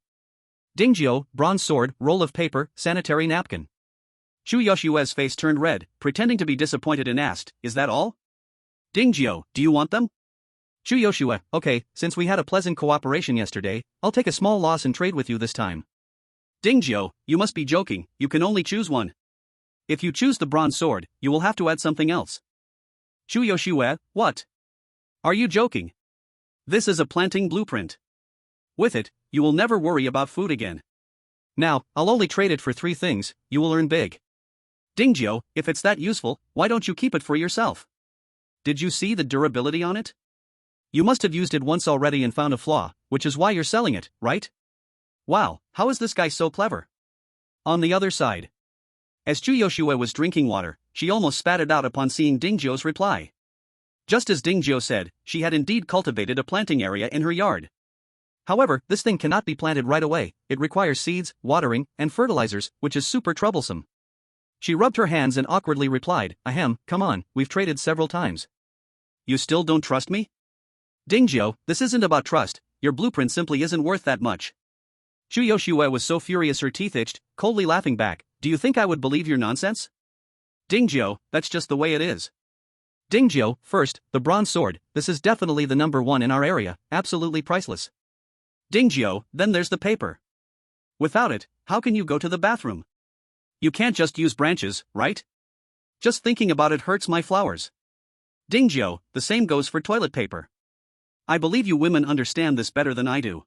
[SPEAKER 1] Ding Jiu, bronze sword, roll of paper, sanitary napkin. Chu Yoshua's face turned red, pretending to be disappointed and asked, is that all? Ding Jiu, do you want them? Chu Yoshua, okay, since we had a pleasant cooperation yesterday, I'll take a small loss and trade with you this time. Ding Jiu, you must be joking, you can only choose one. If you choose the bronze sword, you will have to add something else. Chu Yoshua, what? Are you joking? This is a planting blueprint. With it, you will never worry about food again. Now, I'll only trade it for 3 things, you will earn big. Ding Jiu, if it's that useful, why don't you keep it for yourself? Did you see the durability on it? You must have used it once already and found a flaw, which is why you're selling it, right? Wow, how is this guy so clever? On the other side. As Chu Yoshua was drinking water, she almost spat it out upon seeing Ding Jiu's reply. Just as Ding Jiu said, she had indeed cultivated a planting area in her yard. However, this thing cannot be planted right away, it requires seeds, watering, and fertilizers, which is super troublesome. She rubbed her hands and awkwardly replied, ahem, come on, we've traded several times. You still don't trust me? Ding Jiu, this isn't about trust, your blueprint simply isn't worth that much. Chu Yoshua was so furious her teeth itched, coldly laughing back, do you think I would believe your nonsense? Ding Jiu, that's just the way it is. Ding Jiu, first, the bronze sword, this is definitely the number 1 in our area, absolutely priceless. Ding Jiu, then there's the paper. Without it, how can you go to the bathroom? You can't just use branches, right? Just thinking about it hurts my flowers. Ding Jiu, the same goes for toilet paper. I believe you women understand this better than I do.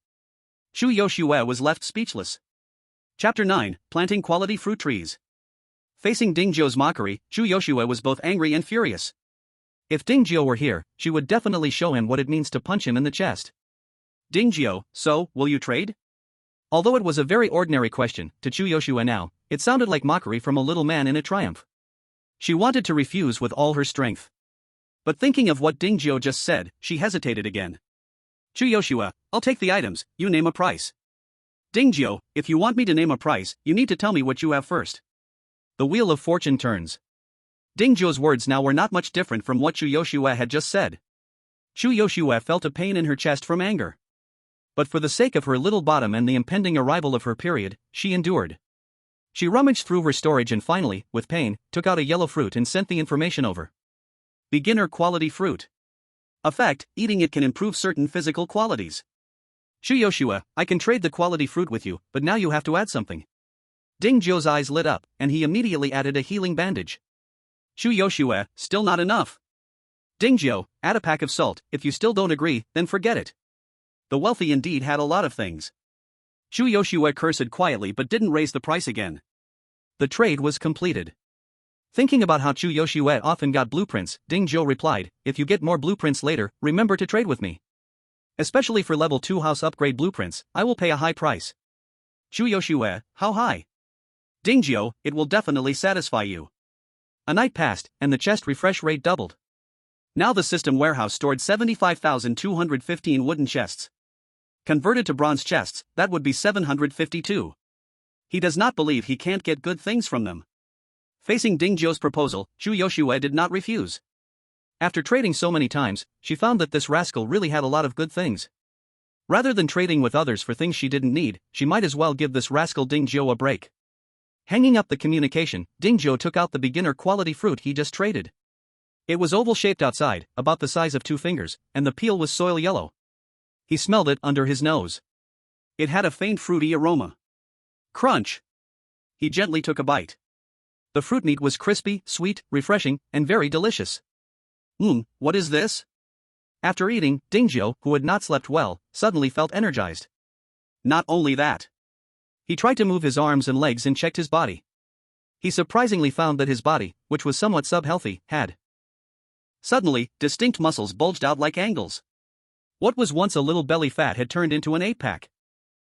[SPEAKER 1] Chu Yoshua was left speechless. Chapter 9, Planting Quality Fruit Trees. Facing Ding Jiu's mockery, Chu Yoshua was both angry and furious. If Ding Jiu were here, she would definitely show him what it means to punch him in the chest. Ding Jiu, so, will you trade? Although it was a very ordinary question, to Chu Yoshua now, it sounded like mockery from a little man in a triumph. She wanted to refuse with all her strength. But thinking of what Ding Jiu just said, she hesitated again. Chu Yoshua, I'll take the items, you name a price. Dingjio, if you want me to name a price, you need to tell me what you have first. The wheel of fortune turns. Dingjio's words now were not much different from what Chu Yoshue had just said. Chu Yoshue felt a pain in her chest from anger. But for the sake of her little bottom and the impending arrival of her period, she endured. She rummaged through her storage and finally, with pain, took out a yellow fruit and sent the information over. Beginner quality fruit. Effect: eating it can improve certain physical qualities. Chu Yoshue, I can trade the quality fruit with you, but now you have to add something. Dingjio's eyes lit up, and he immediately added a healing bandage. Chu Yoshue, still not enough. Dingjio, add a pack of salt. If you still don't agree, then forget it. The wealthy indeed had a lot of things. Chu Yoshue cursed quietly but didn't raise the price again. The trade was completed. Thinking about how Chu Yoshue often got blueprints, Dingjio replied, if you get more blueprints later, remember to trade with me. Especially for level 2 house upgrade blueprints, I will pay a high price. Chu Yoshue, how high? Dingjio, it will definitely satisfy you. A night passed, and the chest refresh rate doubled. Now the system warehouse stored 75,215 wooden chests. Converted to bronze chests, that would be 752. He does not believe he can't get good things from them. Facing Dingjio's proposal, Chu Yoshue did not refuse. After trading so many times, she found that this rascal really had a lot of good things. Rather than trading with others for things she didn't need, she might as well give this rascal Dingjio a break. Hanging up the communication, Dingjio took out the beginner quality fruit he just traded. It was oval-shaped outside, about the size of 2 fingers, and the peel was soil yellow. He smelled it under his nose. It had a faint fruity aroma. Crunch! He gently took a bite. The fruit meat was crispy, sweet, refreshing, and very delicious. What is this? After eating, Dingjio, who had not slept well, suddenly felt energized. Not only that. He tried to move his arms and legs and checked his body. He surprisingly found that his body, which was somewhat sub-healthy, had suddenly, distinct muscles bulged out like angles. What was once a little belly fat had turned into an 8-pack.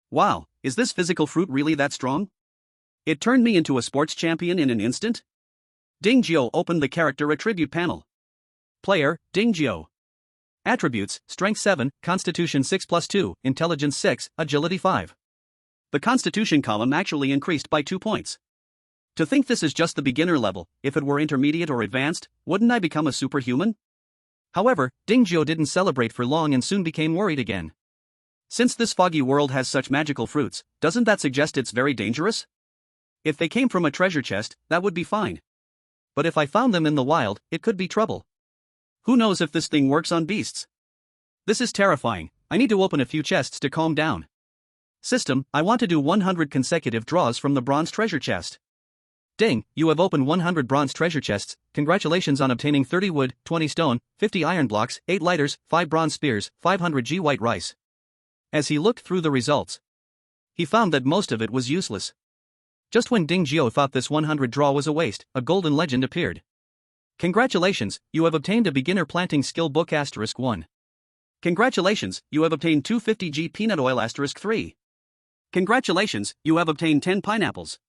[SPEAKER 1] Wow, is this physical fruit really that strong? It turned me into a sports champion in an instant? Dingjio opened the character attribute panel. Player, Dingjio. Attributes, Strength 7, Constitution 6 plus 2, Intelligence 6, Agility 5. The Constitution column actually increased by 2 points. To think this is just the beginner level, if it were intermediate or advanced, wouldn't I become a superhuman? However, Dingjio didn't celebrate for long and soon became worried again. Since this foggy world has such magical fruits, doesn't that suggest it's very dangerous? If they came from a treasure chest, that would be fine. But if I found them in the wild, it could be trouble. Who knows if this thing works on beasts? This is terrifying. I need to open a few chests to calm down. System, I want to do 100 consecutive draws from the bronze treasure chest. Ding, you have opened 100 bronze treasure chests. Congratulations on obtaining 30 wood, 20 stone, 50 iron blocks, 8 lighters, 5 bronze spears, 500 G white rice. As he looked through the results, he found that most of it was useless. Just when Dingjio thought this 100 draw was a waste, a golden legend appeared. Congratulations, you have obtained a beginner planting skill book *1. Congratulations, you have obtained 250 G peanut oil *3. Congratulations, you have obtained 10 pineapples.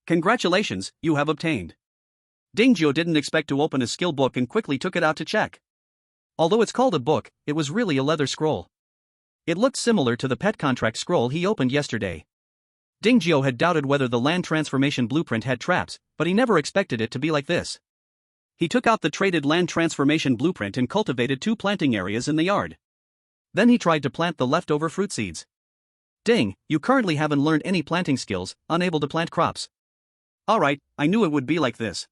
[SPEAKER 1] Congratulations, you have obtained. Dingjio didn't expect to open a skill book and quickly took it out to check. Although it's called a book, it was really a leather scroll. It looked similar to the pet contract scroll he opened yesterday. Dingjio had doubted whether the land transformation blueprint had traps, but he never expected it to be like this. He took out the traded land transformation blueprint and cultivated 2 planting areas in the yard. Then he tried to plant the leftover fruit seeds. Ding, you currently haven't learned any planting skills, unable to plant crops. Alright, I knew it would be like this.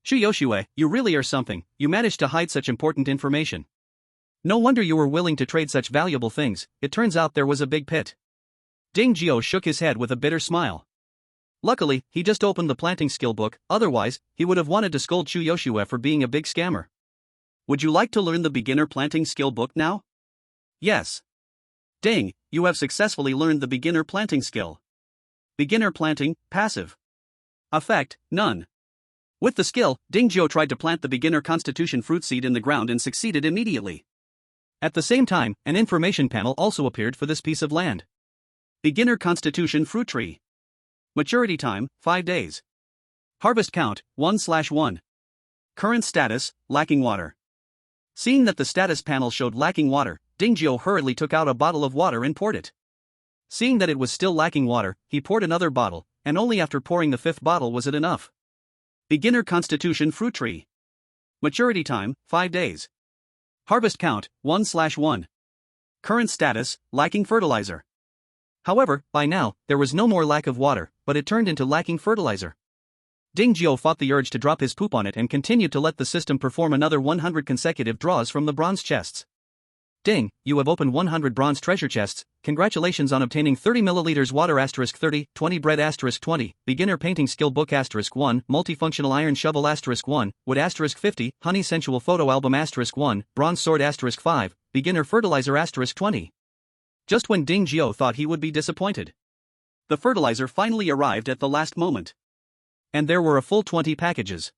[SPEAKER 1] Chu Yoshue, you really are something, you managed to hide such important information. No wonder you were willing to trade such valuable things, it turns out there was a big pit. Dingjio shook his head with a bitter smile. Luckily, he just opened the planting skill book, otherwise, he would have wanted to scold Chu Yoshue for being a big scammer. Would you like to learn the beginner planting skill book now? Yes. Ding, you have successfully learned the beginner planting skill. Beginner planting, passive. Effect, none. With the skill, Dingjio tried to plant the beginner constitution fruit seed in the ground and succeeded immediately. At the same time, an information panel also appeared for this piece of land. Beginner constitution fruit tree. Maturity time, 5 days. Harvest count, 1/1. Current status, lacking water. Seeing that the status panel showed lacking water, Dingjio hurriedly took out a bottle of water and poured it. Seeing that it was still lacking water, he poured another bottle, and only after pouring the fifth bottle was it enough. Beginner Constitution Fruit Tree. Maturity time, 5 days. Harvest count, 1/1. Current status, lacking fertilizer. However, by now, there was no more lack of water, but it turned into lacking fertilizer. Ding Jiao fought the urge to drop his poop on it and continued to let the system perform another 100 consecutive draws from the bronze chests. Ding, you have opened 100 bronze treasure chests. Congratulations on obtaining 30 milliliters water *30, 20 bread *20, beginner painting skill book *1, multifunctional iron shovel *1, wood *50, honey sensual photo album *1, bronze sword *5, beginner fertilizer *20. Just when Ding Jiao thought he would be disappointed, the fertilizer finally arrived at the last moment. And there were a full 20 packages.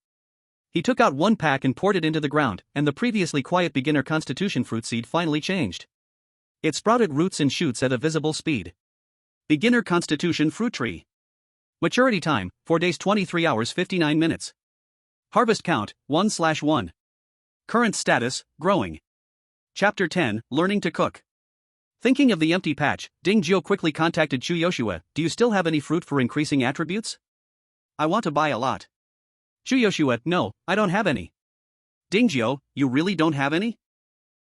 [SPEAKER 1] He took out one pack and poured it into the ground, and the previously quiet beginner constitution fruit seed finally changed. It sprouted roots and shoots at a visible speed. Beginner constitution fruit tree. Maturity time, 4 days 23 hours 59 minutes. Harvest count, 1/1. Current status, growing. Chapter 10, Learning to Cook. Thinking of the empty patch, Ding Jiao quickly contacted Chu Yoshua. Do you still have any fruit for increasing attributes? I want to buy a lot. Chu Yoshua, no, I don't have any. Ding Jiao, you really don't have any?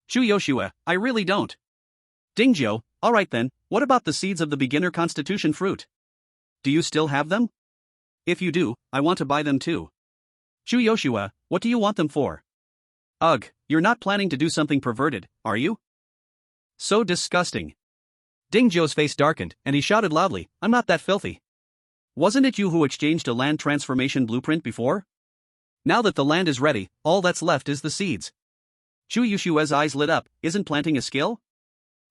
[SPEAKER 1] Chu Yoshua, I really don't. Ding Jiao, alright then, what about the seeds of the beginner constitution fruit? Do you still have them? If you do, I want to buy them too. Chu Yoshua, what do you want them for? Ugh, you're not planning to do something perverted, are you? So disgusting. Ding Jiao's face darkened, and he shouted loudly, I'm not that filthy. Wasn't it you who exchanged a land transformation blueprint before? Now that the land is ready, all that's left is the seeds. Chu Yushua's eyes lit up. Isn't planting a skill?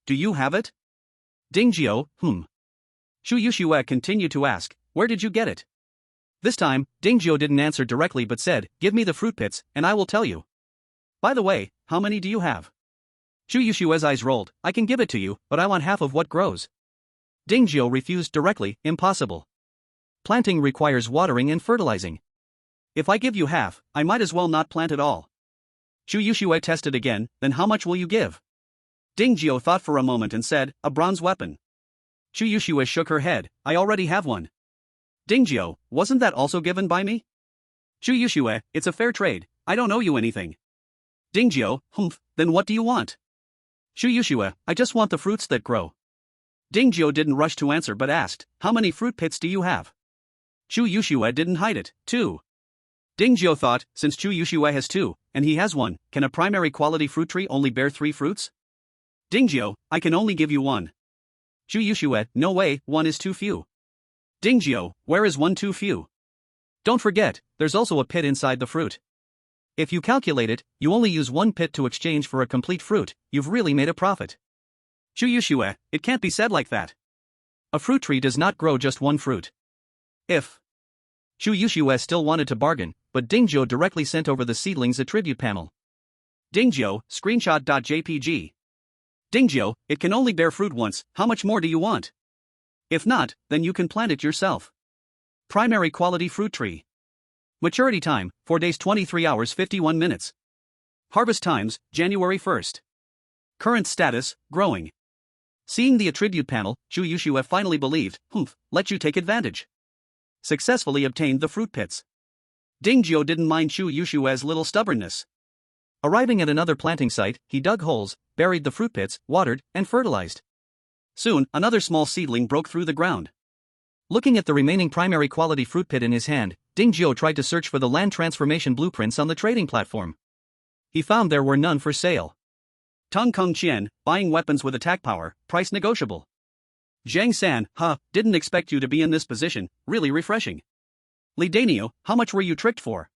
[SPEAKER 1] Do you have it? Ding Jiao, Chu Yushua continued to ask, where did you get it? This time, Ding Jiao didn't answer directly but said, give me the fruit pits, and I will tell you. By the way, how many do you have? Chu Yushua's eyes rolled, I can give it to you, but I want half of what grows. Ding Jiao refused directly, impossible. Planting requires watering and fertilizing. If I give you half, I might as well not plant at all. Chu Yushua tested again, then how much will you give? Ding Jiao thought for a moment and said, a bronze weapon. Chu Yushua shook her head, I already have one. Ding Jiao, wasn't that also given by me? Chu Yushua, it's a fair trade, I don't owe you anything. Ding Jiao, then what do you want? Chu Yushua, I just want the fruits that grow. Ding Jiao didn't rush to answer but asked, how many fruit pits do you have? Chu Yushua didn't hide it, 2. Ding Jiao thought, since Chu Yushua has 2, and he has 1, can a primary quality fruit tree only bear 3 fruits? Ding Jiao, I can only give you 1. Chu Yushua, no way, 1 is too few. Ding Jiao, where is 1 too few? Don't forget, there's also a pit inside the fruit. If you calculate it, you only use 1 pit to exchange for a complete fruit, you've really made a profit. Chu Yushua, it can't be said like that. A fruit tree does not grow just 1 fruit. If Chu Yushua still wanted to bargain, but Ding Jiao directly sent over the seedlings attribute panel. Ding Jiao, screenshot.jpg. Ding Jiao, it can only bear fruit once, how much more do you want? If not, then you can plant it yourself. Primary quality fruit tree. Maturity time, 4 days 23 hours 51 minutes. Harvest times, January 1st. Current status, growing. Seeing the attribute panel, Chu Yushua finally believed, let you take advantage. Successfully obtained the fruit pits. Ding Jiao didn't mind Chu Yushua's little stubbornness. Arriving at another planting site, he dug holes, buried the fruit pits, watered, and fertilized. Soon, another small seedling broke through the ground. Looking at the remaining primary quality fruit pit in his hand, Ding Jiao tried to search for the land transformation blueprints on the trading platform. He found there were none for sale. Tong Kung Qian, buying weapons with attack power, price negotiable. Zhang San, didn't expect you to be in this position, really refreshing. Li Danio, how much were you tricked for?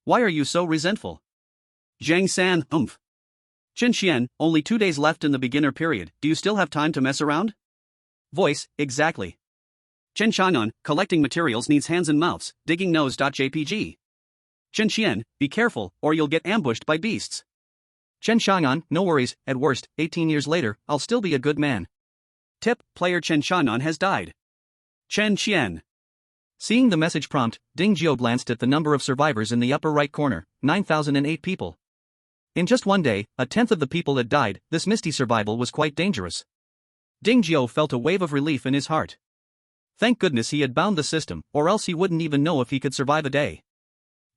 [SPEAKER 1] Why are you so resentful? Zhang San, Chen Xian, only 2 days left in the beginner period, do you still have time to mess around? Voice, exactly. Chen Xiang'an, collecting materials needs hands and mouths, digging nose.jpg. Chen Xian, be careful, or you'll get ambushed by beasts. Chen Xiang'an, no worries, at worst, 18 years later, I'll still be a good man. Tip, player Chen Xiang'an has died. Chen Xian. Seeing the message prompt, Ding Jiao glanced at the number of survivors in the upper right corner, 9,008 people. In just one day, 1/10 of the people had died. This misty survival was quite dangerous. Ding Jiao felt a wave of relief in his heart. Thank goodness he had bound the system, or else he wouldn't even know if he could survive a day.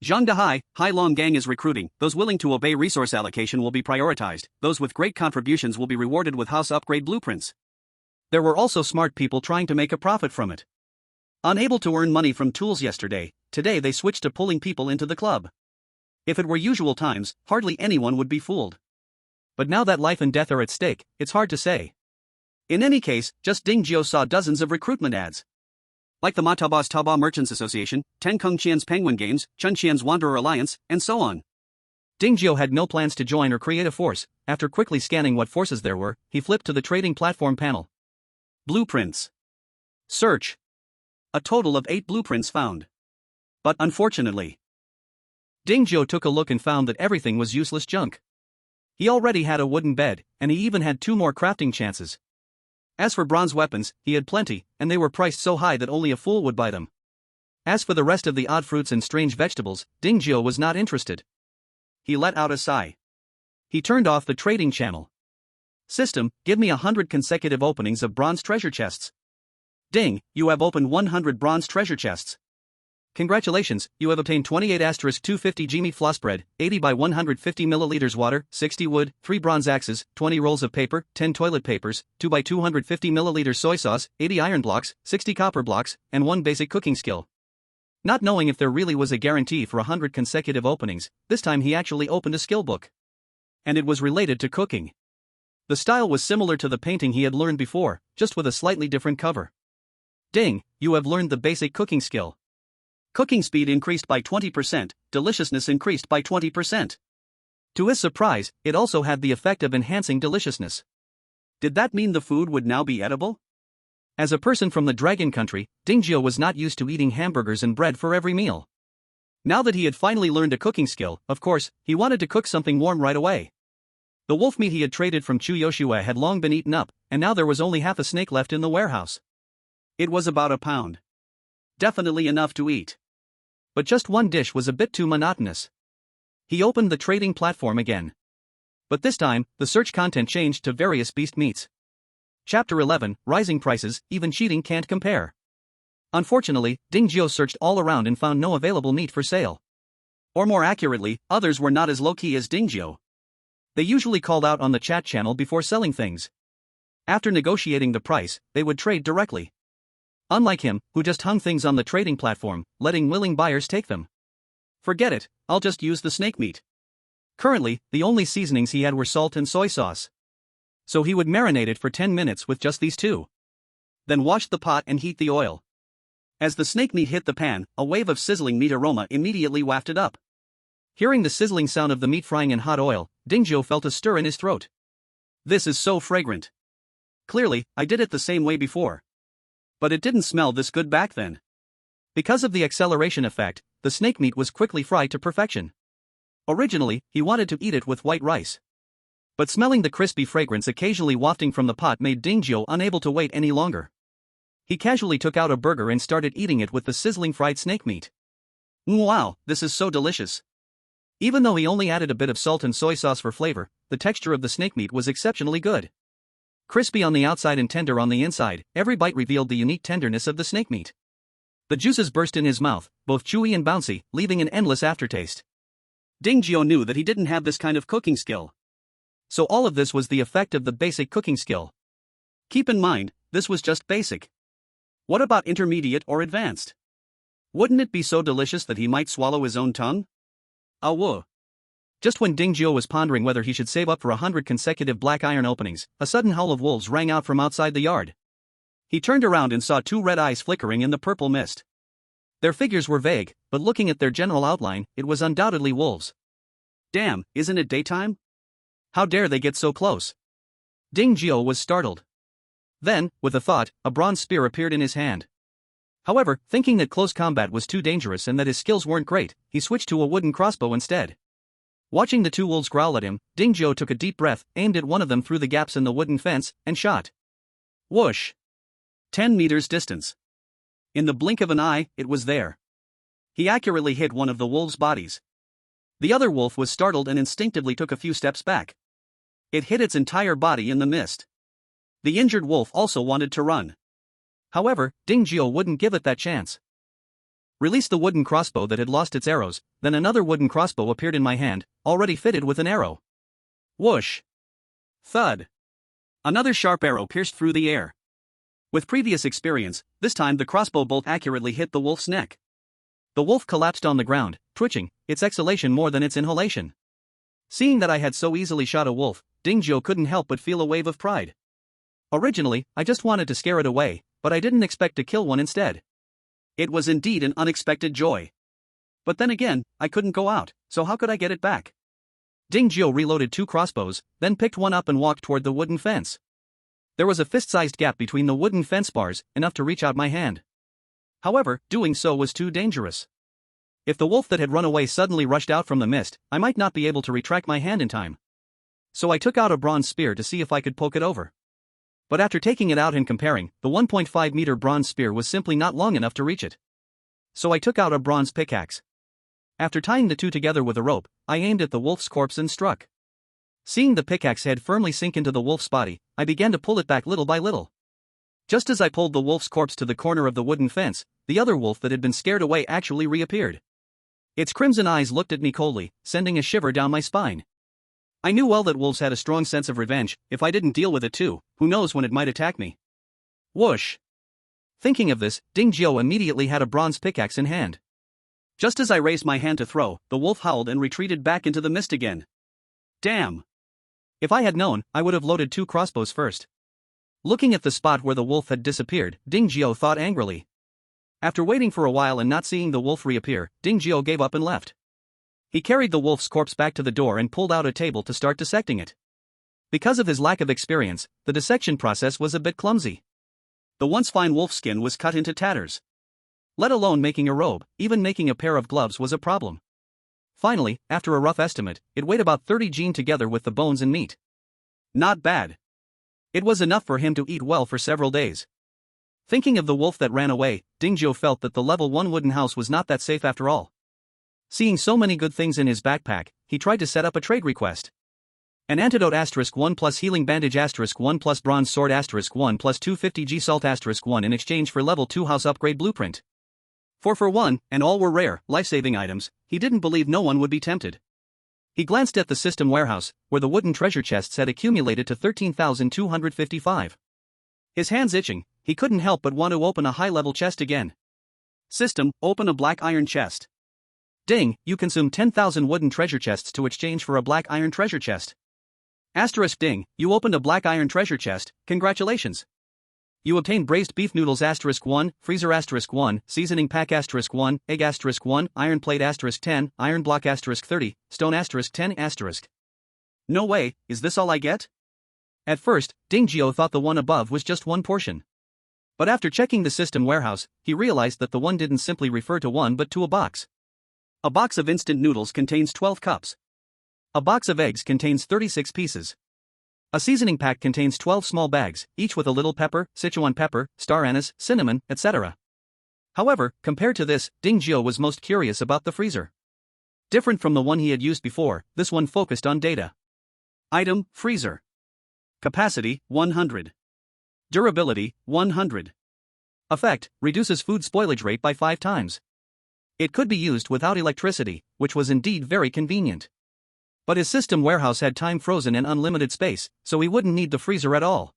[SPEAKER 2] Zhang Dehai, Hai Long Gang is recruiting. Those willing to obey resource allocation will be prioritized. Those with great contributions will be rewarded with house upgrade blueprints.
[SPEAKER 1] There were also smart people trying to make a profit from it. Unable to earn money from tools yesterday, today they switched to pulling people into the club. If it were usual times, hardly anyone would be fooled. But now that life and death are at stake, it's hard to say. In any case, just Ding Jiao saw dozens of recruitment ads.
[SPEAKER 2] Like the Mataba's Taba Merchants Association, Ten Kung Qian's Penguin Games, Chun Qian's Wanderer Alliance, and so on.
[SPEAKER 1] Ding Jiao had no plans to join or create a force. After quickly scanning what forces there were, he flipped to the trading platform panel.
[SPEAKER 2] Blueprints.
[SPEAKER 1] Search.
[SPEAKER 2] A total of 8 blueprints found. But unfortunately,
[SPEAKER 1] Ding Jiao took a look and found that everything was useless junk. He already had a wooden bed, and he even had 2 more crafting chances. As for bronze weapons, he had plenty, and they were priced so high that only a fool would buy them. As for the rest of the odd fruits and strange vegetables, Ding Jiao was not interested.
[SPEAKER 2] He let out a sigh.
[SPEAKER 1] He turned off the trading channel. System, give me 100 consecutive openings of bronze treasure chests.
[SPEAKER 2] Ding, you have opened 100 bronze treasure chests.
[SPEAKER 1] Congratulations, you have obtained 28*250 g meat floss bread, 80 by 150 milliliters water, 60 wood, 3 bronze axes, 20 rolls of paper, 10 toilet papers, 2 by 250 milliliters soy sauce, 80 iron blocks, 60 copper blocks, and 1 basic cooking skill. Not knowing if there really was a guarantee for 100 consecutive openings, this time he actually opened a skill book. And it was related to cooking. The style was similar to the painting he had learned before, just with a slightly different cover. Ding, you have learned the basic cooking skill.
[SPEAKER 2] Cooking speed increased by 20%, deliciousness increased by 20%.
[SPEAKER 1] To his surprise, it also had the effect of enhancing deliciousness.
[SPEAKER 2] Did that mean the food would now be edible?
[SPEAKER 1] As a person from the Dragon Country, Ding Jiao was not used to eating hamburgers and bread for every meal. Now that he had finally learned a cooking skill, of course, he wanted to cook something warm right away. The wolf meat he had traded from Chu Yoshua had long been eaten up, and now there was only half a snake left in the warehouse.
[SPEAKER 2] It was about a pound. Definitely enough to eat.
[SPEAKER 1] But just one dish was a bit too monotonous. He opened the trading platform again. But this time, the search content changed to various beast meats. Chapter 11, Rising Prices, Even Cheating Can't Compare. Unfortunately, Ding Jiao searched all around and found no available meat for sale.
[SPEAKER 2] Or more accurately, others were not as low-key as Ding Jiao.
[SPEAKER 1] They usually called out on the chat channel before selling things. After negotiating the price, they would trade directly. Unlike him, who just hung things on the trading platform, letting willing buyers take them.
[SPEAKER 2] Forget it, I'll just use the snake meat.
[SPEAKER 1] Currently, the only seasonings he had were salt and soy sauce. So he would marinate it for 10 minutes with just these 2.
[SPEAKER 2] Then wash the pot and heat the oil. As the snake meat hit the pan, a wave of sizzling meat aroma immediately wafted up.
[SPEAKER 1] Hearing the sizzling sound of the meat frying in hot oil, Ding Jiao felt a stir in his throat.
[SPEAKER 2] This is so fragrant. Clearly, I did it the same way before. But it didn't smell this good back then.
[SPEAKER 1] Because of the acceleration effect, the snake meat was quickly fried to perfection. Originally, he wanted to eat it with white rice. But smelling the crispy fragrance occasionally wafting from the pot made Ding Jiao unable to wait any longer. He casually took out a burger and started eating it with the sizzling fried snake meat.
[SPEAKER 2] Wow, this is so delicious.
[SPEAKER 1] Even though he only added a bit of salt and soy sauce for flavor, the texture of the snake meat was exceptionally good. Crispy on the outside and tender on the inside, every bite revealed the unique tenderness of the snake meat. The juices burst in his mouth, both chewy and bouncy, leaving an endless aftertaste.
[SPEAKER 2] Ding Jiao knew that he didn't have this kind of cooking skill.
[SPEAKER 1] So all of this was the effect of the basic cooking skill.
[SPEAKER 2] Keep in mind, this was just basic. What about intermediate or advanced? Wouldn't it be so delicious that he might swallow his own tongue? Whoa.
[SPEAKER 1] Just when Ding Jiao was pondering whether he should save up for 100 consecutive black iron openings, a sudden howl of wolves rang out from outside the yard. He turned around and saw 2 red eyes flickering in the purple mist. Their figures were vague, but looking at their general outline, it was undoubtedly wolves.
[SPEAKER 2] Damn, isn't it daytime?
[SPEAKER 1] How dare they get so close? Ding Jiao was startled. Then, with a thought, a bronze spear appeared in his hand. However, thinking that close combat was too dangerous and that his skills weren't great, he switched to a wooden crossbow instead. Watching the 2 wolves growl at him, Ding Jiao took a deep breath, aimed at one of them through the gaps in the wooden fence, and shot. Whoosh!
[SPEAKER 2] 10 meters distance. In the blink of an eye, it was there. He accurately hit one of the wolves' bodies. The other wolf was startled and instinctively took a few steps back. It hid its entire body in the mist. The injured wolf also wanted to run.
[SPEAKER 1] However, Ding Jiao wouldn't give it that chance. Released the wooden crossbow that had lost its arrows, then another wooden crossbow appeared in my hand, already fitted with an arrow.
[SPEAKER 2] Whoosh! Thud! Another sharp arrow pierced through the air. With previous experience, this time the crossbow bolt accurately hit the wolf's neck.
[SPEAKER 1] The wolf collapsed on the ground, twitching, its exhalation more than its inhalation. Seeing that I had so easily shot a wolf, Ding Jiao couldn't help but feel a wave of pride. Originally, I just wanted to scare it away, but I didn't expect to kill one instead.
[SPEAKER 2] It was indeed an unexpected joy. But then again, I couldn't go out, so how could I get it back?
[SPEAKER 1] Ding Jiao reloaded 2 crossbows, then picked one up and walked toward the wooden fence. There was a fist-sized gap between the wooden fence bars, enough to reach out my hand. However, doing so was too dangerous. If the wolf that had run away suddenly rushed out from the mist, I might not be able to retract my hand in time. So I took out a bronze spear to see if I could poke it over. But after taking it out and comparing, the 1.5-meter bronze spear was simply not long enough to reach it. So I took out a bronze pickaxe. After tying the two together with a rope, I aimed at the wolf's corpse and struck. Seeing the pickaxe head firmly sink into the wolf's body, I began to pull it back little by little. Just as I pulled the wolf's corpse to the corner of the wooden fence, the other wolf that had been scared away actually reappeared. Its crimson eyes looked at me coldly, sending a shiver down my spine. I knew well that wolves had a strong sense of revenge. If I didn't deal with it too, who knows when it might attack me. Whoosh! Thinking of this, Ding Jiao immediately had a bronze pickaxe in hand. Just as I raised my hand to throw, the wolf howled and retreated back into the mist again. Damn! If I had known, I would have loaded 2 crossbows first. Looking at the spot where the wolf had disappeared, Ding Jiao thought angrily. After waiting for a while and not seeing the wolf reappear, Ding Jiao gave up and left. He carried the wolf's corpse back to the door and pulled out a table to start dissecting it. Because of his lack of experience, the dissection process was a bit clumsy. The once fine wolf skin was cut into tatters. Let alone making a robe, even making a pair of gloves was a problem. Finally, after a rough estimate, it weighed about 30 gene together with the bones and meat. Not bad. It was enough for him to eat well for several days. Thinking of the wolf that ran away, Ding Jiao felt that the level 1 wooden house was not that safe after all. Seeing so many good things in his backpack, he tried to set up a trade request. An antidote *1 plus healing bandage *1 plus bronze sword *1 plus 250 G salt *1 in exchange for level 2 house upgrade blueprint. For one, and all were rare, life-saving items, he didn't believe no one would be tempted. He glanced at the system warehouse, where the wooden treasure chests had accumulated to 13,255. His hands itching, he couldn't help but want to open a high-level chest again. System, open a black iron chest. Ding, you consume 10,000 wooden treasure chests to exchange for a black iron treasure chest. Ding, you opened a black iron treasure chest, congratulations. You obtained braised beef noodles *1, freezer *1, seasoning pack *1, egg *1, iron plate *10, iron block *30, stone *10 *. No way, is this all I get? At first, Ding Jiao thought the one above was just one portion. But after checking the system warehouse, he realized that the one didn't simply refer to one but to a box. A box of instant noodles contains 12 cups. A box of eggs contains 36 pieces. A seasoning pack contains 12 small bags, each with a little pepper, Sichuan pepper, star anise, cinnamon, etc. However, compared to this, Ding Jiao was most curious about the freezer. Different from the one he had used before, this one focused on data. Item, freezer. Capacity, 100. Durability, 100. Effect, reduces food spoilage rate by 5 times. It could be used without electricity, which was indeed very convenient. But his system warehouse had time frozen and unlimited space, so he wouldn't need the freezer at all.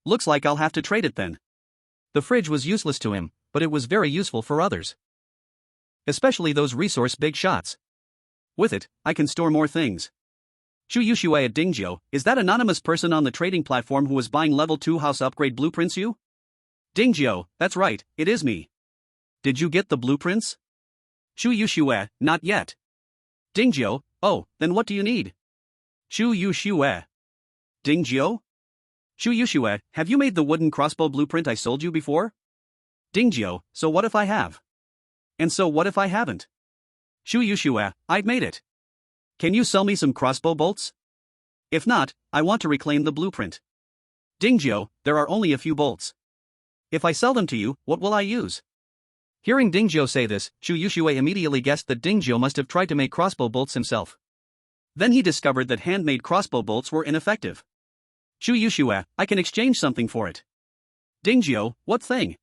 [SPEAKER 1] Looks like I'll have to trade it then. The fridge was useless to him, but it was very useful for others. Especially those resource big shots. With it, I can store more things. Shu Yushui at Ding Jiao, is that anonymous person on the trading platform who was buying level 2 house upgrade blueprints you? Ding Jiao, that's right, it is me. Did you get the blueprints? Shu Yushui, not yet. Ding Jiao, oh, then what do you need? Shu Yushui. Ding Jiao? Shu Yushui, have you made the wooden crossbow blueprint I sold you before? Ding Jiao, so what if I have? And so what if I haven't? Shu Yushui, I've made it. Can you sell me some crossbow bolts? If not, I want to reclaim the blueprint. Ding Jiao, there are only a few bolts. If I sell them to you, what will I use? Hearing Ding Jiao say this, Shu Yushui immediately guessed that Ding Jiao must have tried to make crossbow bolts himself. Then he discovered that handmade crossbow bolts were ineffective.
[SPEAKER 2] Chu Yushue, I can exchange something for it. Dingjio, what thing?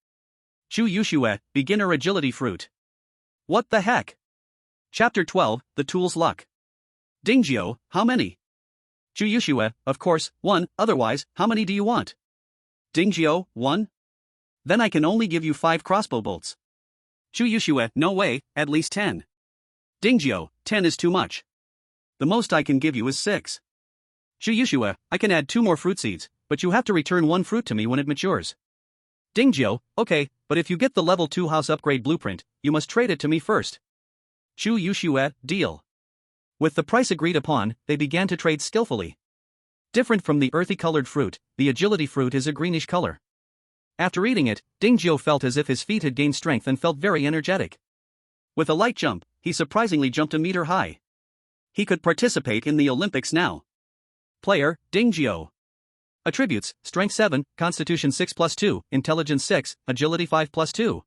[SPEAKER 2] Chu Yushue, beginner agility fruit. What the heck? Chapter 12, The Tool's Luck. Dingjio, how many? Chu Yushue, of course, 1, otherwise, how many do you want? Dingjio, 1? Then I can only give you 5 crossbow bolts. Chu Yushue, no way, at least 10. Dingjio, 10 is too much. The most I can give you is 6. Chu Yushue, I can add 2 more fruit seeds, but you have to return 1 fruit to me when it matures. Dingjio, okay, but if you get the level 2 house upgrade blueprint, you must trade it to me first. Chu Yushue, deal. With the price agreed upon, they began to trade skillfully. Different from the earthy-colored fruit, the agility fruit is a greenish color. After eating it, Dingjio felt as if his feet had gained strength and felt very energetic. With a light jump, he surprisingly jumped a meter high. He could participate in the Olympics now. Player, Dingjio. Attributes, Strength 7, Constitution 6+2, Intelligence 6, Agility 5+2.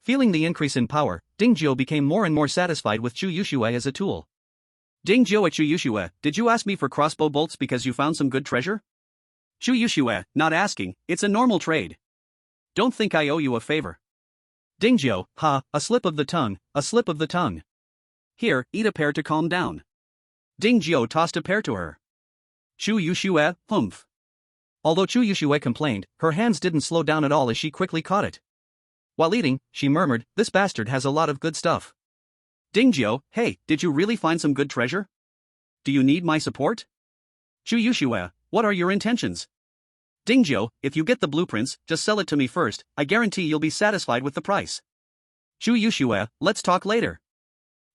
[SPEAKER 2] Feeling the increase in power, Dingjio became more and more satisfied with Chu Yushue as a tool. Dingjio Chu Yushue, did you ask me for crossbow bolts because you found some good treasure? Chu Yushue, not asking, it's a normal trade. Don't think I owe you a favor. Dingjio, ha, a slip of the tongue, a slip of the tongue. Here, eat a pear to calm down. Dingjio tossed a pear to her. Chu Yushue, humph. Although Chu Yushue complained, her hands didn't slow down at all as she quickly caught it. While eating, she murmured, this bastard has a lot of good stuff. Dingjio, hey, did you really find some good treasure? Do you need my support? Chu Yushue, what are your intentions? Dingjio, if you get the blueprints, just sell it to me first, I guarantee you'll be satisfied with the price. Chu Yushue, let's talk later.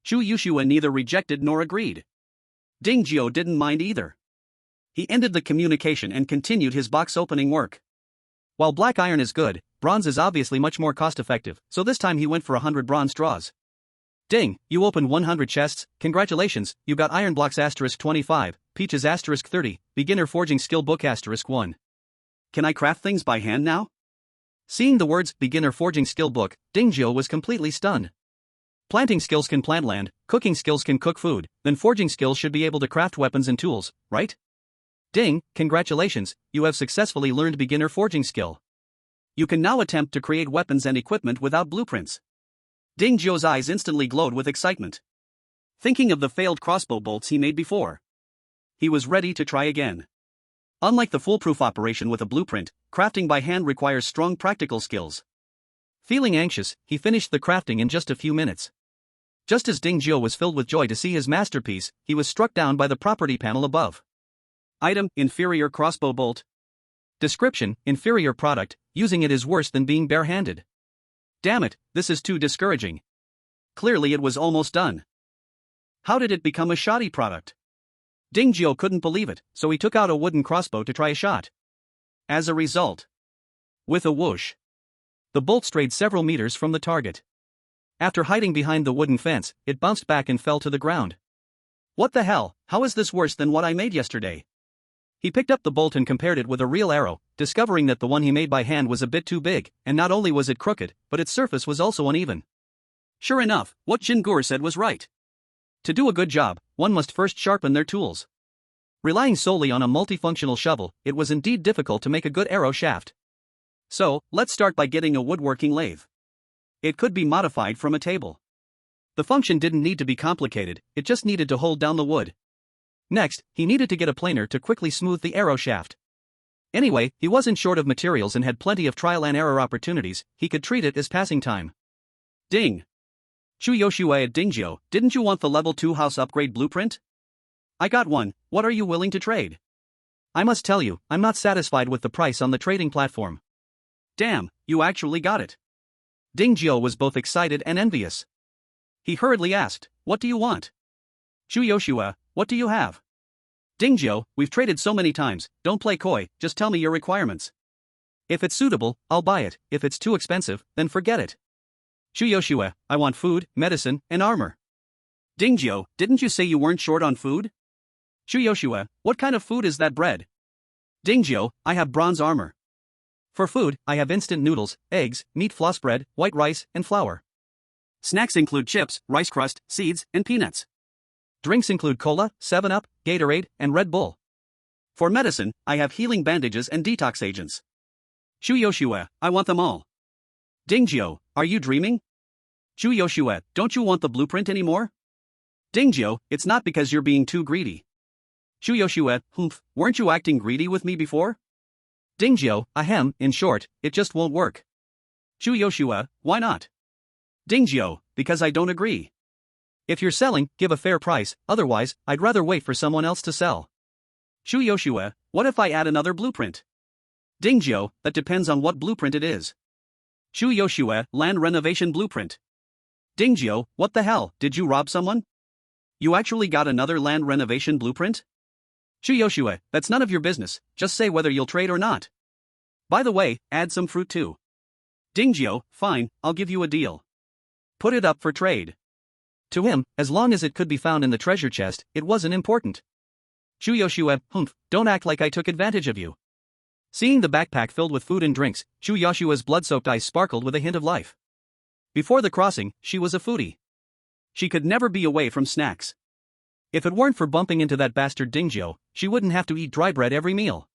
[SPEAKER 2] Chu Yushue neither rejected nor agreed. Dingjio didn't mind either. He ended the communication and continued his box opening work. While black iron is good, bronze is obviously much more cost-effective, so this time he went for 100 bronze straws. Ding, you opened 100 chests, congratulations, you got iron blocks *25, peaches *30, beginner forging skill book *1. Can I craft things by hand now? Seeing the words beginner forging skill book, Dingjio was completely stunned. Planting skills can plant land, cooking skills can cook food, then forging skills should be able to craft weapons and tools, right? Ding, congratulations, you have successfully learned beginner forging skill. You can now attempt to create weapons and equipment without blueprints. Dingjio's eyes instantly glowed with excitement. Thinking of the failed crossbow bolts he made before. He was ready to try again. Unlike the foolproof operation with a blueprint, crafting by hand requires strong practical skills. Feeling anxious, he finished the crafting in just a few minutes. Just as Dingjio was filled with joy to see his masterpiece, he was struck down by the property panel above. Item, inferior crossbow bolt. Description, inferior product, using it is worse than being barehanded. Damn it, this is too discouraging. Clearly it was almost done. How did it become a shoddy product? Dingjio couldn't believe it, so he took out a wooden crossbow to try a shot. As a result, with a whoosh, the bolt strayed several meters from the target. After hiding behind the wooden fence, it bounced back and fell to the ground. What the hell, how is this worse than what I made yesterday? He picked up the bolt and compared it with a real arrow, discovering that the one he made by hand was a bit too big, and not only was it crooked, but its surface was also uneven. Sure enough, what Jingur said was right. To do a good job, one must first sharpen their tools. Relying solely on a multifunctional shovel, it was indeed difficult to make a good arrow shaft. So, let's start by getting a woodworking lathe. It could be modified from a table. The function didn't need to be complicated, it just needed to hold down the wood. Next, he needed to get a planer to quickly smooth the arrow shaft. Anyway, he wasn't short of materials and had plenty of trial and error opportunities, he could treat it as passing time. Ding! Chu Yushue at Dingjio, didn't you want the level 2 house upgrade blueprint? I got one, what are you willing to trade? I must tell you, I'm not satisfied with the price on the trading platform. Damn, you actually got it. Dingjio was both excited and envious. He hurriedly asked, what do you want? Chu Yushue, what do you have? Dingjio, we've traded so many times, don't play coy, just tell me your requirements. If it's suitable, I'll buy it, if it's too expensive, then forget it. Chu Yushue, I want food, medicine, and armor. Dingjio, didn't you say you weren't short on food? Chu Yushue, what kind of food is that bread? Dingjio, I have bronze armor. For food, I have instant noodles, eggs, meat floss bread, white rice, and flour. Snacks include chips, rice crust, seeds, and peanuts. Drinks include cola, 7-Up, Gatorade, and Red Bull. For medicine, I have healing bandages and detox agents. Shu Yoshue, I want them all. Dingjio, are you dreaming? Shu Yoshue, don't you want the blueprint anymore? Dingjio, it's not because you're being too greedy. Shu Yoshue, weren't you acting greedy with me before?
[SPEAKER 1] Dingjio, ahem, in short, it just won't work.
[SPEAKER 2] Shu Yoshue, why not? Dingjio, because I don't agree.
[SPEAKER 1] If you're selling, give a fair price, otherwise, I'd rather wait for someone else to sell.
[SPEAKER 2] Shu Yoshue, what if I add another blueprint? Dingjio, that depends on what blueprint it is. Shu Yoshue, land renovation blueprint. Dingjio, what the hell, did you rob someone? You actually got another land renovation blueprint?
[SPEAKER 1] Shu Yoshue, that's none of your business, just say whether you'll trade or not.
[SPEAKER 2] By the way, add some fruit too. Dingjio, fine, I'll give you a deal. Put it up for trade.
[SPEAKER 1] To him, as long as it could be found in the treasure chest, it wasn't important.
[SPEAKER 2] Shu Yoshue, don't act like I took advantage of you.
[SPEAKER 1] Seeing the backpack filled with food and drinks, Shu Yoshua's blood-soaked eyes sparkled with a hint of life.
[SPEAKER 2] Before the crossing, she was a foodie. She could never be away from snacks.
[SPEAKER 1] If it weren't for bumping into that bastard Dingjio, she wouldn't have to eat dry bread every meal.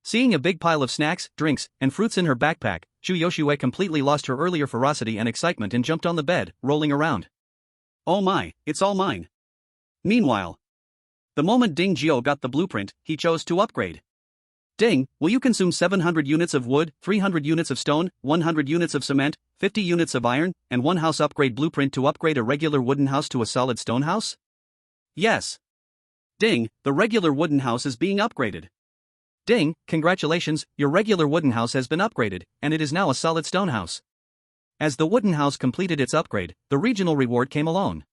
[SPEAKER 1] Seeing a big pile of snacks, drinks, and fruits in her backpack, Shu Yoshue completely lost her earlier ferocity and excitement and jumped on the bed, rolling around.
[SPEAKER 2] Oh my, it's all mine. Meanwhile, the moment Dingjio got the blueprint, he chose to upgrade.
[SPEAKER 1] Ding, will you consume 700 units of wood, 300 units of stone, 100 units of cement, 50 units of iron, and one house upgrade blueprint to upgrade a regular wooden house to a solid stone house?
[SPEAKER 2] Yes. Ding, the regular wooden house is being upgraded.
[SPEAKER 1] Ding, congratulations, your regular wooden house has been upgraded, and it is now a solid stone house. As the wooden house completed its upgrade, the regional reward came alone.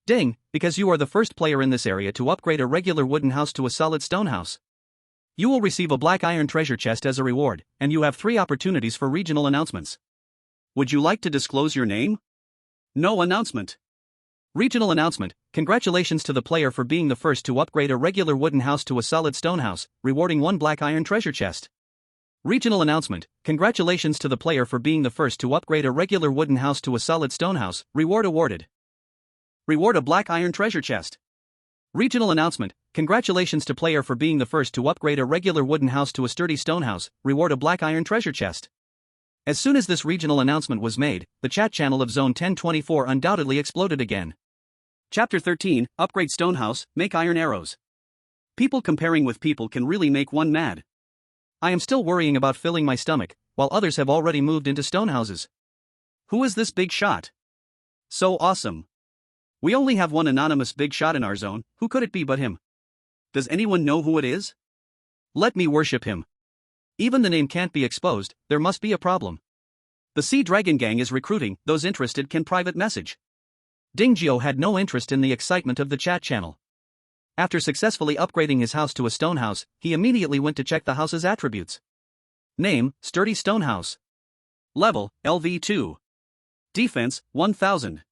[SPEAKER 1] Ding, because you are the first player in this area to upgrade a regular wooden house to a solid stone house. You will receive a black iron treasure chest as a reward, and you have 3 opportunities for regional announcements.
[SPEAKER 2] Would you like to disclose your name? No announcement.
[SPEAKER 1] Regional announcement, congratulations to the player for being the first to upgrade a regular wooden house to a solid stone house, rewarding 1 black iron treasure chest. Regional announcement, congratulations to the player for being the first to upgrade a regular wooden house to a solid stone house, reward awarded.
[SPEAKER 2] Reward a black iron treasure chest.
[SPEAKER 1] Regional announcement, congratulations to player for being the first to upgrade a regular wooden house to a sturdy stone house, reward a black iron treasure chest. As soon as this regional announcement was made, the chat channel of Zone 1024 undoubtedly exploded again.
[SPEAKER 2] Chapter 13, Upgrade Stone House, Make Iron Arrows. People comparing with people can really make one mad.
[SPEAKER 1] I am still worrying about filling my stomach, while others have already moved into stone houses.
[SPEAKER 2] Who is this big shot? So awesome. We only have one anonymous big shot in our zone, who could it be but him? Does anyone know who it is?
[SPEAKER 1] Let me worship him. Even the name can't be exposed, there must be a problem.
[SPEAKER 2] The Sea Dragon Gang is recruiting, those interested can private message.
[SPEAKER 1] Dingjio had no interest in the excitement of the chat channel. After successfully upgrading his house to a stone house, he immediately went to check the house's attributes. Name, Sturdy Stone House.
[SPEAKER 2] Level, LV2. Defense, 1000.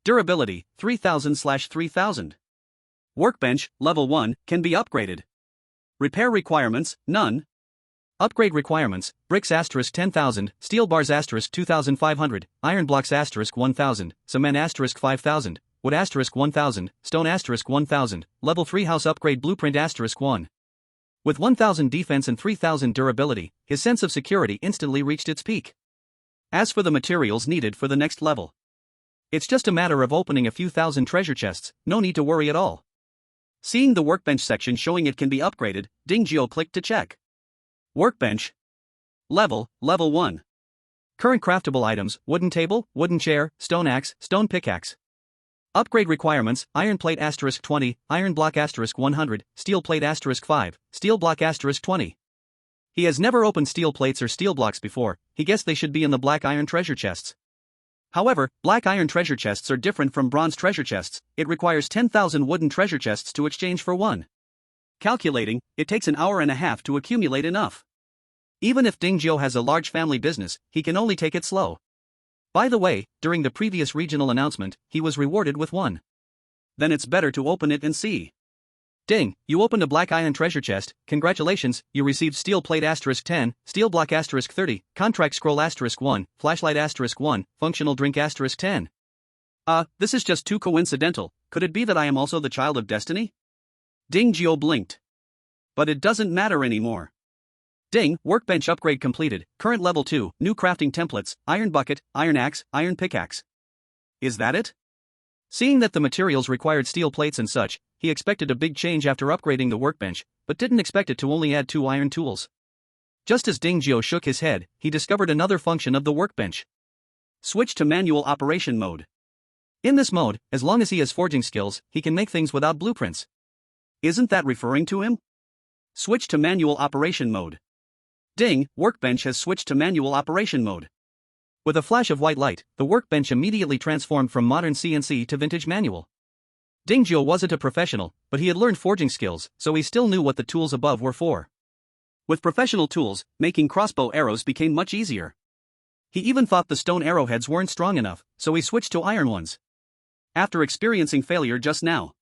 [SPEAKER 2] Durability, 3000/3000. Workbench, level 1, can be upgraded. Repair requirements, none.
[SPEAKER 1] Upgrade requirements, bricks * 10,000, steel bars * 2,500, iron blocks * 1,000, cement * 5,000, wood * 1,000, stone * 1,000, level 3 house upgrade blueprint * 1. With 1,000 defense and 3,000 durability, his sense of security instantly reached its peak.
[SPEAKER 2] As for the materials needed for the next level,
[SPEAKER 1] it's just a matter of opening a few thousand treasure chests, no need to worry at all.
[SPEAKER 2] Seeing the workbench section showing it can be upgraded, Dingjio clicked to check. Workbench. Level 1.
[SPEAKER 1] Current craftable items, wooden table, wooden chair, stone axe, stone pickaxe. Upgrade requirements, iron plate * 20, iron block * 100, steel plate * 5, steel block * 20. He has never opened steel plates or steel blocks before, he guessed they should be in the black iron treasure chests. However, black iron treasure chests are different from bronze treasure chests, it requires 10,000 wooden treasure chests to exchange for one. Calculating, it takes an hour and a half to accumulate enough. Even if Dingjio has a large family business, he can only take it slow. By the way, during the previous regional announcement, he was rewarded with one.
[SPEAKER 2] Then it's better to open it and see.
[SPEAKER 1] Ding, you opened a black iron treasure chest, congratulations, you received steel plate * 10, steel block * 30, contract scroll * 1, flashlight * 1, functional drink * 10.
[SPEAKER 2] This is just too coincidental, could it be that I am also the child of destiny? Dingjio blinked. But it doesn't matter anymore. Ding, workbench upgrade completed, current level 2, new crafting templates, iron bucket, iron axe, iron pickaxe. Is that it? Seeing that the materials required steel plates and such, he expected a big change after upgrading the workbench, but didn't expect it to only add 2 iron tools. Just as Ding Jiao shook his head, he discovered another function of the workbench. Switch to manual operation mode. In this mode, as long as he has forging skills, he can make things without blueprints. Isn't that referring to him? Switch to manual operation mode. Ding, workbench has switched to manual operation mode. With a flash of white light, the workbench immediately transformed from modern CNC to vintage manual. Ding Jiao wasn't a professional, but he had learned forging skills, so he still knew what the tools above were for. With professional tools, making crossbow arrows became much easier. He even thought the stone arrowheads weren't strong enough, so he switched to iron ones. After experiencing failure just now.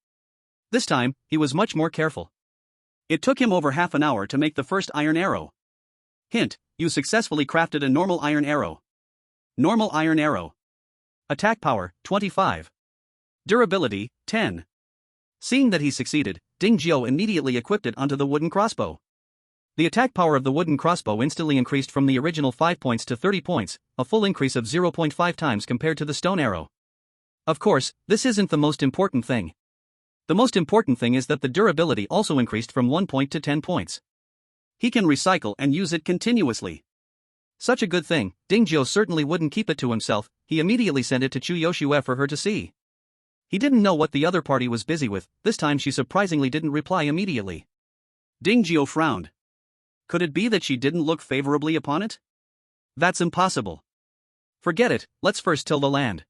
[SPEAKER 2] This time, he was much more careful. It took him over half an hour to make the first iron arrow. Hint, you successfully crafted a normal iron arrow. Normal iron arrow. Attack power, 25. Durability, 10. Seeing that he succeeded, Ding Jiao immediately equipped it onto the wooden crossbow. The attack power of the wooden crossbow instantly increased from the original 5 points to 30 points, a full increase of 0.5 times compared to the stone arrow. Of course, this isn't the most important thing. The most important thing is that the durability also increased from 1 point to 10 points. He can recycle and use it continuously. Such a good thing, Ding Jiao certainly wouldn't keep it to himself. He immediately sent it to Chu Yoshue for her to see. He didn't know what the other party was busy with. This time she surprisingly didn't reply immediately. Ding Jiao frowned. Could it be that she didn't look favorably upon it? That's impossible. Forget it, let's first till the land.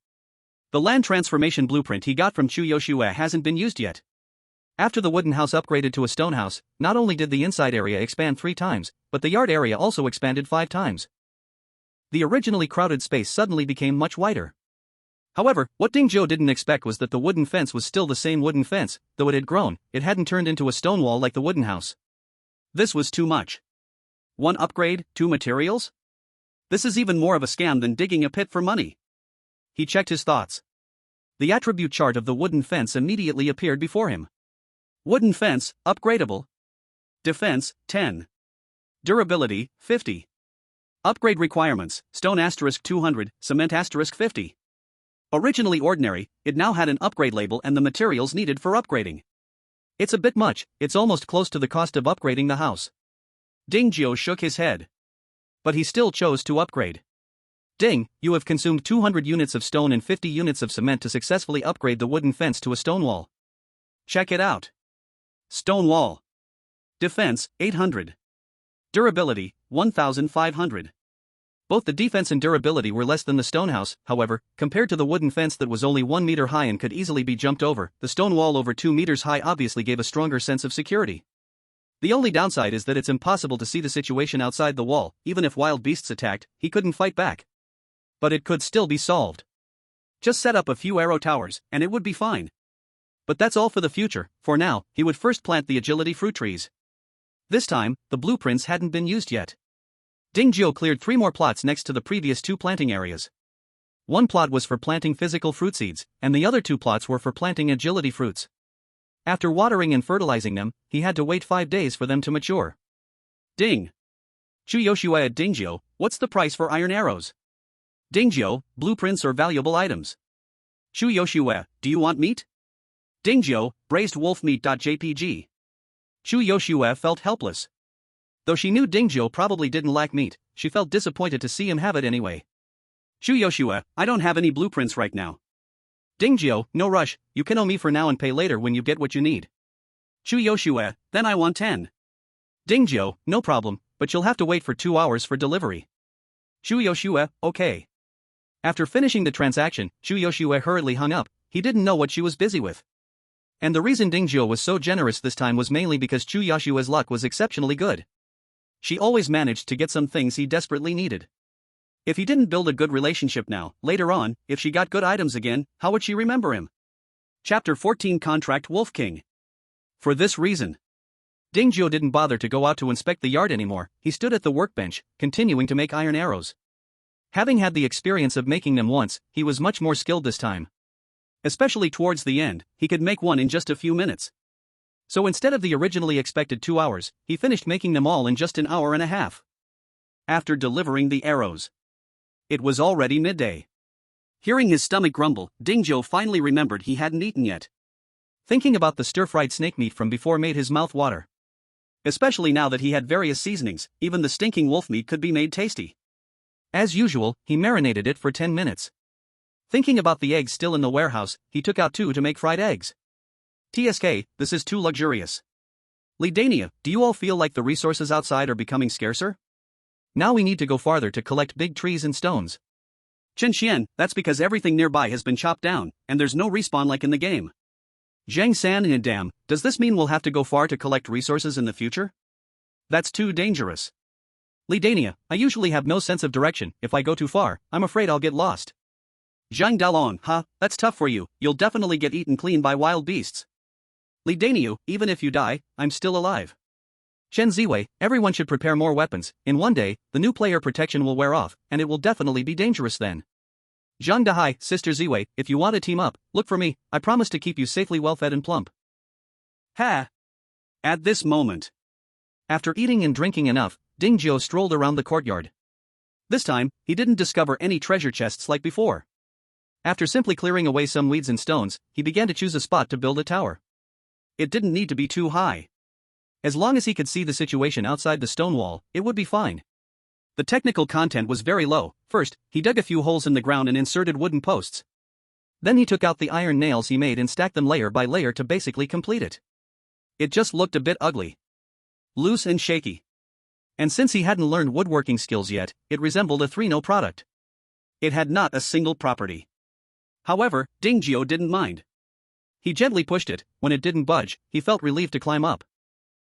[SPEAKER 2] The land transformation blueprint he got from Chu Yoshue hasn't been used yet. After the wooden house upgraded to a stone house, not only did the inside area expand 3 times, but the yard area also expanded 5 times. The originally crowded space suddenly became much wider. However, what Ding Jiao didn't expect was that the wooden fence was still the same wooden fence. Though it had grown, it hadn't turned into a stone wall like the wooden house. This was too much. 1 upgrade, 2 materials? This is even more of a scam than digging a pit for money. He checked his thoughts. The attribute chart of the wooden fence immediately appeared before him. Wooden fence, upgradable. Defense, 10. Durability, 50. Upgrade requirements, stone * 200, cement * 50. Originally ordinary, it now had an upgrade label and the materials needed for upgrading. It's a bit much, it's almost close to the cost of upgrading the house. Ding Jiao shook his head. But he still chose to upgrade. Ding, you have consumed 200 units of stone and 50 units of cement to successfully upgrade the wooden fence to a stone wall. Check it out. Stone wall. Defense, 800. Durability, 1,500. Both the defense and durability were less than the stone house. However, compared to the wooden fence that was only 1 meter high and could easily be jumped over, the stone wall over 2 meters high obviously gave a stronger sense of security. The only downside is that it's impossible to see the situation outside the wall. Even if wild beasts attacked, he couldn't fight back. But it could still be solved. Just set up a few arrow towers, and it would be fine. But that's all for the future. For now, he would first plant the agility fruit trees. This time, the blueprints hadn't been used yet. Ding Jiao cleared 3 more plots next to the previous 2 planting areas. 1 plot was for planting physical fruit seeds, and the other 2 plots were for planting agility fruits. After watering and fertilizing them, he had to wait 5 days for them to mature. Ding. Chu Yoshue at Ding Jiao, what's the price for iron arrows? Ding Jiao, blueprints or valuable items. Chu Yoshue, do you want meat? Ding Jiao, braised wolf meat.jpg. Chu Yoshue felt helpless. Though she knew Ding Jiao probably didn't like meat, she felt disappointed to see him have it anyway. Chu Yoshue, I don't have any blueprints right now. Ding Jiao, no rush, you can owe me for now and pay later when you get what you need. Chu Yoshue, then I want 10. Ding Jiao, no problem, but you'll have to wait for 2 hours for delivery. Chu Yoshue, okay. After finishing the transaction, Chu Yoshue hurriedly hung up. He didn't know what she was busy with. And the reason Ding Jiao was so generous this time was mainly because Chu Yoshue's luck was exceptionally good. She always managed to get some things he desperately needed. If he didn't build a good relationship now, later on, if she got good items again, how would she remember him? Chapter 14 Contract Wolf King. For this reason, Ding Jiao didn't bother to go out to inspect the yard anymore. He stood at the workbench, continuing to make iron arrows. Having had the experience of making them once, he was much more skilled this time. Especially towards the end, he could make one in just a few minutes. So instead of the originally expected 2 hours, he finished making them all in just an hour and a half. After delivering the arrows, it was already midday. Hearing his stomach grumble, Dingzhou finally remembered he hadn't eaten yet. Thinking about the stir-fried snake meat from before made his mouth water. Especially now that he had various seasonings, even the stinking wolf meat could be made tasty. As usual, he marinated it for 10 minutes. Thinking about the eggs still in the warehouse, he took out 2 to make fried eggs. TSK, this is too luxurious. Lidania, do you all feel like the resources outside are becoming scarcer? Now we need to go farther to collect big trees and stones. Chen Xian, that's because everything nearby has been chopped down, and there's no respawn like in the game. Zhang San and damn, does this mean we'll have to go far to collect resources in the future? That's too dangerous. Lidania, I usually have no sense of direction. If I go too far, I'm afraid I'll get lost. Zhang Dalong, that's tough for you, you'll definitely get eaten clean by wild beasts. Lidaniu, even if you die, I'm still alive. Chen Ziwei, everyone should prepare more weapons. In one day, the new player protection will wear off, and it will definitely be dangerous then. Zhang Dahai, Sister Ziwei, if you want to team up, look for me, I promise to keep you safely well-fed and plump. Ha! At this moment, after eating and drinking enough, Dingzhou strolled around the courtyard. This time, he didn't discover any treasure chests like before. After simply clearing away some weeds and stones, he began to choose a spot to build a tower. It didn't need to be too high. As long as he could see the situation outside the stone wall, it would be fine. The technical content was very low. First, he dug a few holes in the ground and inserted wooden posts. Then he took out the iron nails he made and stacked them layer by layer to basically complete it. It just looked a bit ugly. Loose and shaky. And since he hadn't learned woodworking skills yet, it resembled a 3-no product. It had not a single property. However, Dingzhou didn't mind. He gently pushed it. When it didn't budge, he felt relieved to climb up.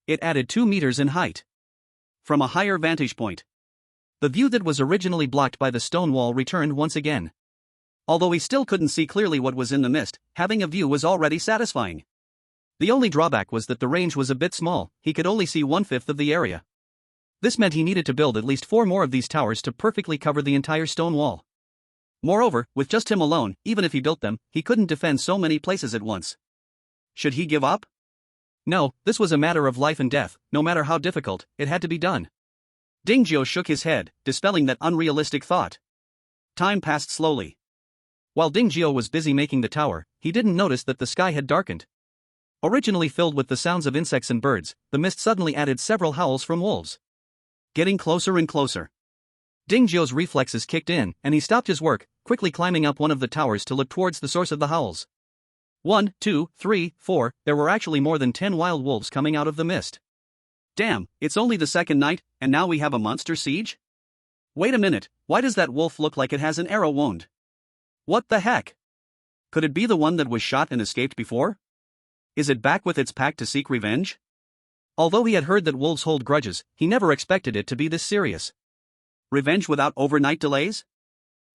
[SPEAKER 2] It added 2 meters in height. From a higher vantage point, the view that was originally blocked by the stone wall returned once again. Although he still couldn't see clearly what was in the mist, having a view was already satisfying. The only drawback was that the range was a bit small, he could only see 1/5 of the area. This meant he needed to build at least 4 more of these towers to perfectly cover the entire stone wall. Moreover, with just him alone, even if he built them, he couldn't defend so many places at once. Should he give up? No, this was a matter of life and death. No matter how difficult, it had to be done. Dingzhou shook his head, dispelling that unrealistic thought. Time passed slowly. While Dingzhou was busy making the tower, he didn't notice that the sky had darkened. Originally filled with the sounds of insects and birds, the mist suddenly added several howls from wolves. Getting closer and closer. Dingzhou's reflexes kicked in, and he stopped his work, quickly climbing up one of the towers to look towards the source of the howls. 1, 2, 3, 4, there were actually more than 10 wild wolves coming out of the mist. Damn, it's only the second night, and now we have a monster siege? Wait a minute, why does that wolf look like it has an arrow wound? What the heck? Could it be the one that was shot and escaped before? Is it back with its pack to seek revenge? Although he had heard that wolves hold grudges, he never expected it to be this serious. Revenge without overnight delays?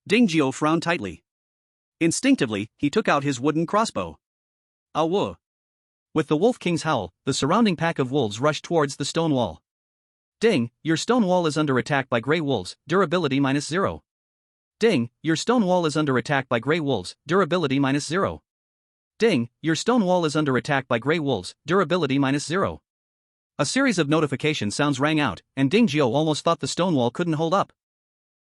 [SPEAKER 2] Dingzhou frowned tightly. Instinctively, he took out his wooden crossbow. Awoo! With the Wolf King's howl, the surrounding pack of wolves rushed towards the stone wall. Ding, your stone wall is under attack by gray wolves, durability -0. Ding, your stone wall is under attack by gray wolves, durability -0. Ding, your stone wall is under attack by gray wolves, durability -0. A series of notification sounds rang out, and Dingzhou almost thought the stone wall couldn't hold up.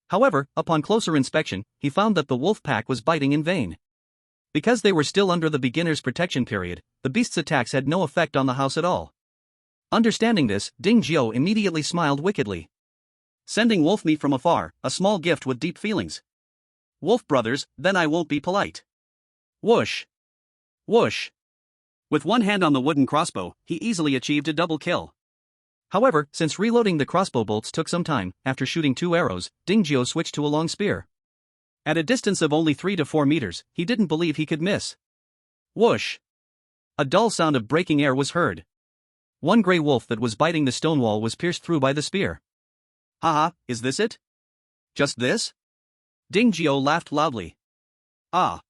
[SPEAKER 2] However, upon closer inspection, he found that the wolf pack was biting in vain. Because they were still under the beginner's protection period, the beast's attacks had no effect on the house at all. Understanding this, Dingzhou immediately smiled wickedly. Sending wolf meat from afar, a small gift with deep feelings. Wolf brothers, then I won't be polite. Whoosh! Whoosh! With one hand on the wooden crossbow, he easily achieved a double kill. However, since reloading the crossbow bolts took some time, after shooting 2 arrows, Dingzhou switched to a long spear. At a distance of only 3 to 4 meters, he didn't believe he could miss. Whoosh! A dull sound of breaking air was heard. One gray wolf that was biting the stone wall was pierced through by the spear. Haha, is this it? Just this? Dingzhou laughed loudly. Ah!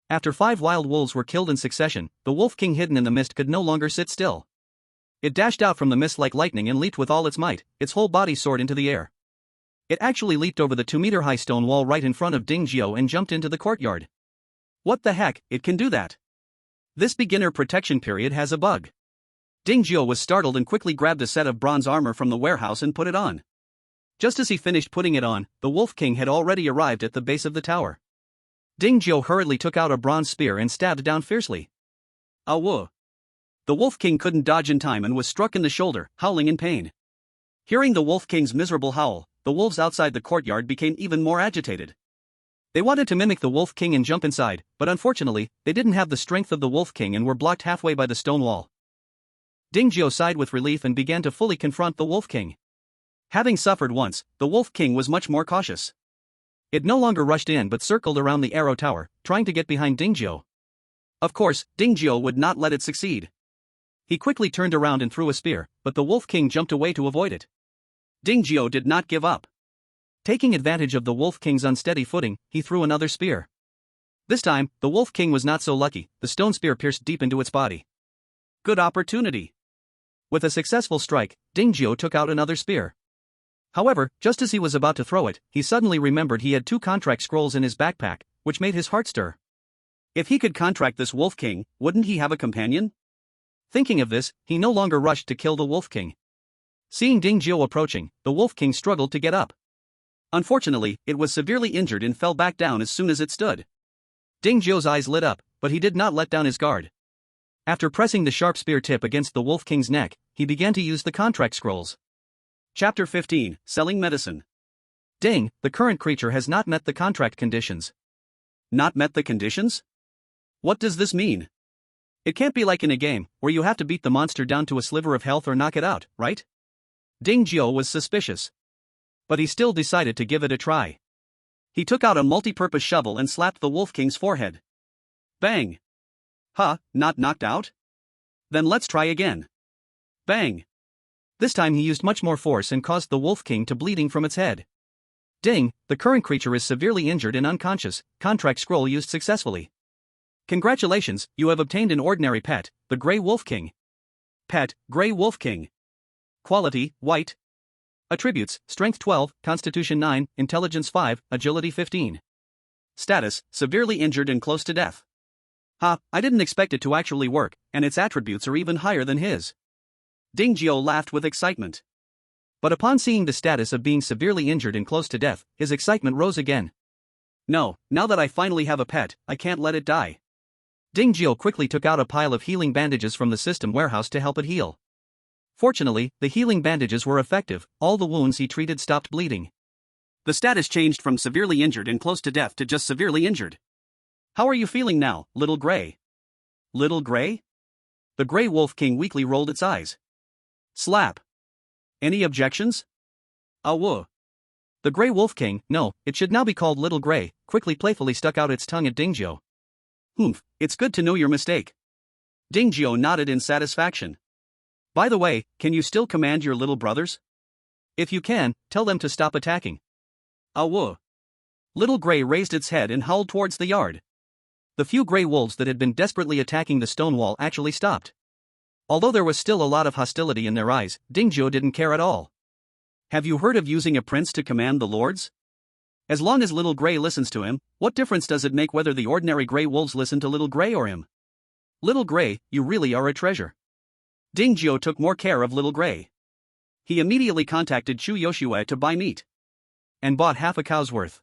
[SPEAKER 2] After 5 wild wolves were killed in succession, the Wolf King hidden in the mist could no longer sit still. It dashed out from the mist like lightning and leaped with all its might, its whole body soared into the air. It actually leaped over the 2-meter-high stone wall right in front of Dingzhou and jumped into the courtyard. What the heck, it can do that? This beginner protection period has a bug. Ding Jiao was startled and quickly grabbed a set of bronze armor from the warehouse and put it on. Just as he finished putting it on, the Wolf King had already arrived at the base of the tower. Ding Jiao hurriedly took out a bronze spear and stabbed down fiercely. Whoa! The Wolf King couldn't dodge in time and was struck in the shoulder, howling in pain. Hearing the Wolf King's miserable howl, the wolves outside the courtyard became even more agitated. They wanted to mimic the Wolf King and jump inside, but unfortunately, they didn't have the strength of the Wolf King and were blocked halfway by the stone wall. Ding Jiao sighed with relief and began to fully confront the Wolf King. Having suffered once, the Wolf King was much more cautious. It no longer rushed in but circled around the arrow tower, trying to get behind Ding Jiao. Of course, Ding Jiao would not let it succeed. He quickly turned around and threw a spear, but the Wolf King jumped away to avoid it. Ding Jiao did not give up. Taking advantage of the Wolf King's unsteady footing, he threw another spear. This time, the Wolf King was not so lucky, the stone spear pierced deep into its body. Good opportunity. With a successful strike, Ding Jiao took out another spear. However, just as he was about to throw it, he suddenly remembered he had 2 contract scrolls in his backpack, which made his heart stir. If he could contract this Wolf King, wouldn't he have a companion? Thinking of this, he no longer rushed to kill the Wolf King. Seeing Ding Jiao approaching, the Wolf King struggled to get up. Unfortunately, it was severely injured and fell back down as soon as it stood. Ding Jiao's eyes lit up, but he did not let down his guard. After pressing the sharp spear tip against the Wolf King's neck, he began to use the contract scrolls. Chapter 15, Selling Medicine. Ding, the current creature has not met the contract conditions. Not met the conditions? What does this mean? It can't be like in a game, where you have to beat the monster down to a sliver of health or knock it out, right? Ding Jiao was suspicious. But he still decided to give it a try. He took out a multi-purpose shovel and slapped the Wolf King's forehead. Bang! Huh, not knocked out? Then let's try again. Bang! This time he used much more force and caused the Wolf King to bleeding from its head. Ding, the current creature is severely injured and unconscious, contract scroll used successfully. Congratulations, you have obtained an ordinary pet, the Grey Wolf King. Pet, Grey Wolf King. Quality, white. Attributes, Strength 12, Constitution 9, Intelligence 5, Agility 15. Status, severely injured and close to death. Ha, I didn't expect it to actually work, and its attributes are even higher than his. Ding Jiao laughed with excitement. But upon seeing the status of being severely injured and close to death, his excitement rose again. No, now that I finally have a pet, I can't let it die. Ding Jiao quickly took out a pile of healing bandages from the system warehouse to help it heal. Fortunately, the healing bandages were effective, all the wounds he treated stopped bleeding. The status changed from severely injured and close to death to just severely injured. How are you feeling now, Little Grey? Little Grey? The Grey Wolf King weakly rolled its eyes. Slap. Any objections? Whoa. The Grey Wolf King, no, it should now be called Little Grey, quickly playfully stuck out its tongue at Ding Jiao. Humph, it's good to know your mistake. Ding Jiao nodded in satisfaction. By the way, can you still command your little brothers? If you can, tell them to stop attacking. Whoa. Little Grey raised its head and howled towards the yard. The few grey wolves that had been desperately attacking the stone wall actually stopped. Although there was still a lot of hostility in their eyes, Ding Jiao didn't care at all. Have you heard of using a prince to command the lords? As long as Little Grey listens to him, what difference does it make whether the ordinary grey wolves listen to Little Grey or him? Little Grey, you really are a treasure. Ding Jiao took more care of Little Grey. He immediately contacted Chu Yoshue to buy meat. And bought half a cow's worth.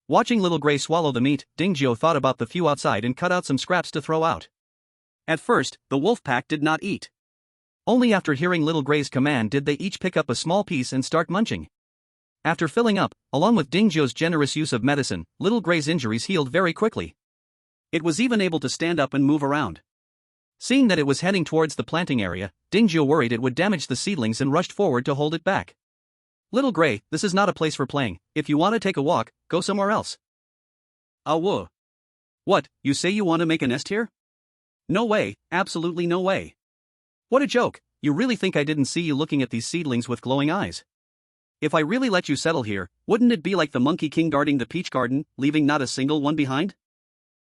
[SPEAKER 2] Watching Little Grey swallow the meat, Ding Jiao thought about the few outside and cut out some scraps to throw out. At first, the wolf pack did not eat. Only after hearing Little Grey's command did they each pick up a small piece and start munching. After filling up, along with Ding Jiao's generous use of medicine, Little Grey's injuries healed very quickly. It was even able to stand up and move around. Seeing that it was heading towards the planting area, Ding Jiao worried it would damage the seedlings and rushed forward to hold it back. Little Grey, this is not a place for playing. If you want to take a walk, go somewhere else. Whoa. What, you say you want to make a nest here? No way, absolutely no way. What a joke, you really think I didn't see you looking at these seedlings with glowing eyes? If I really let you settle here, wouldn't it be like the Monkey King guarding the peach garden, leaving not a single one behind?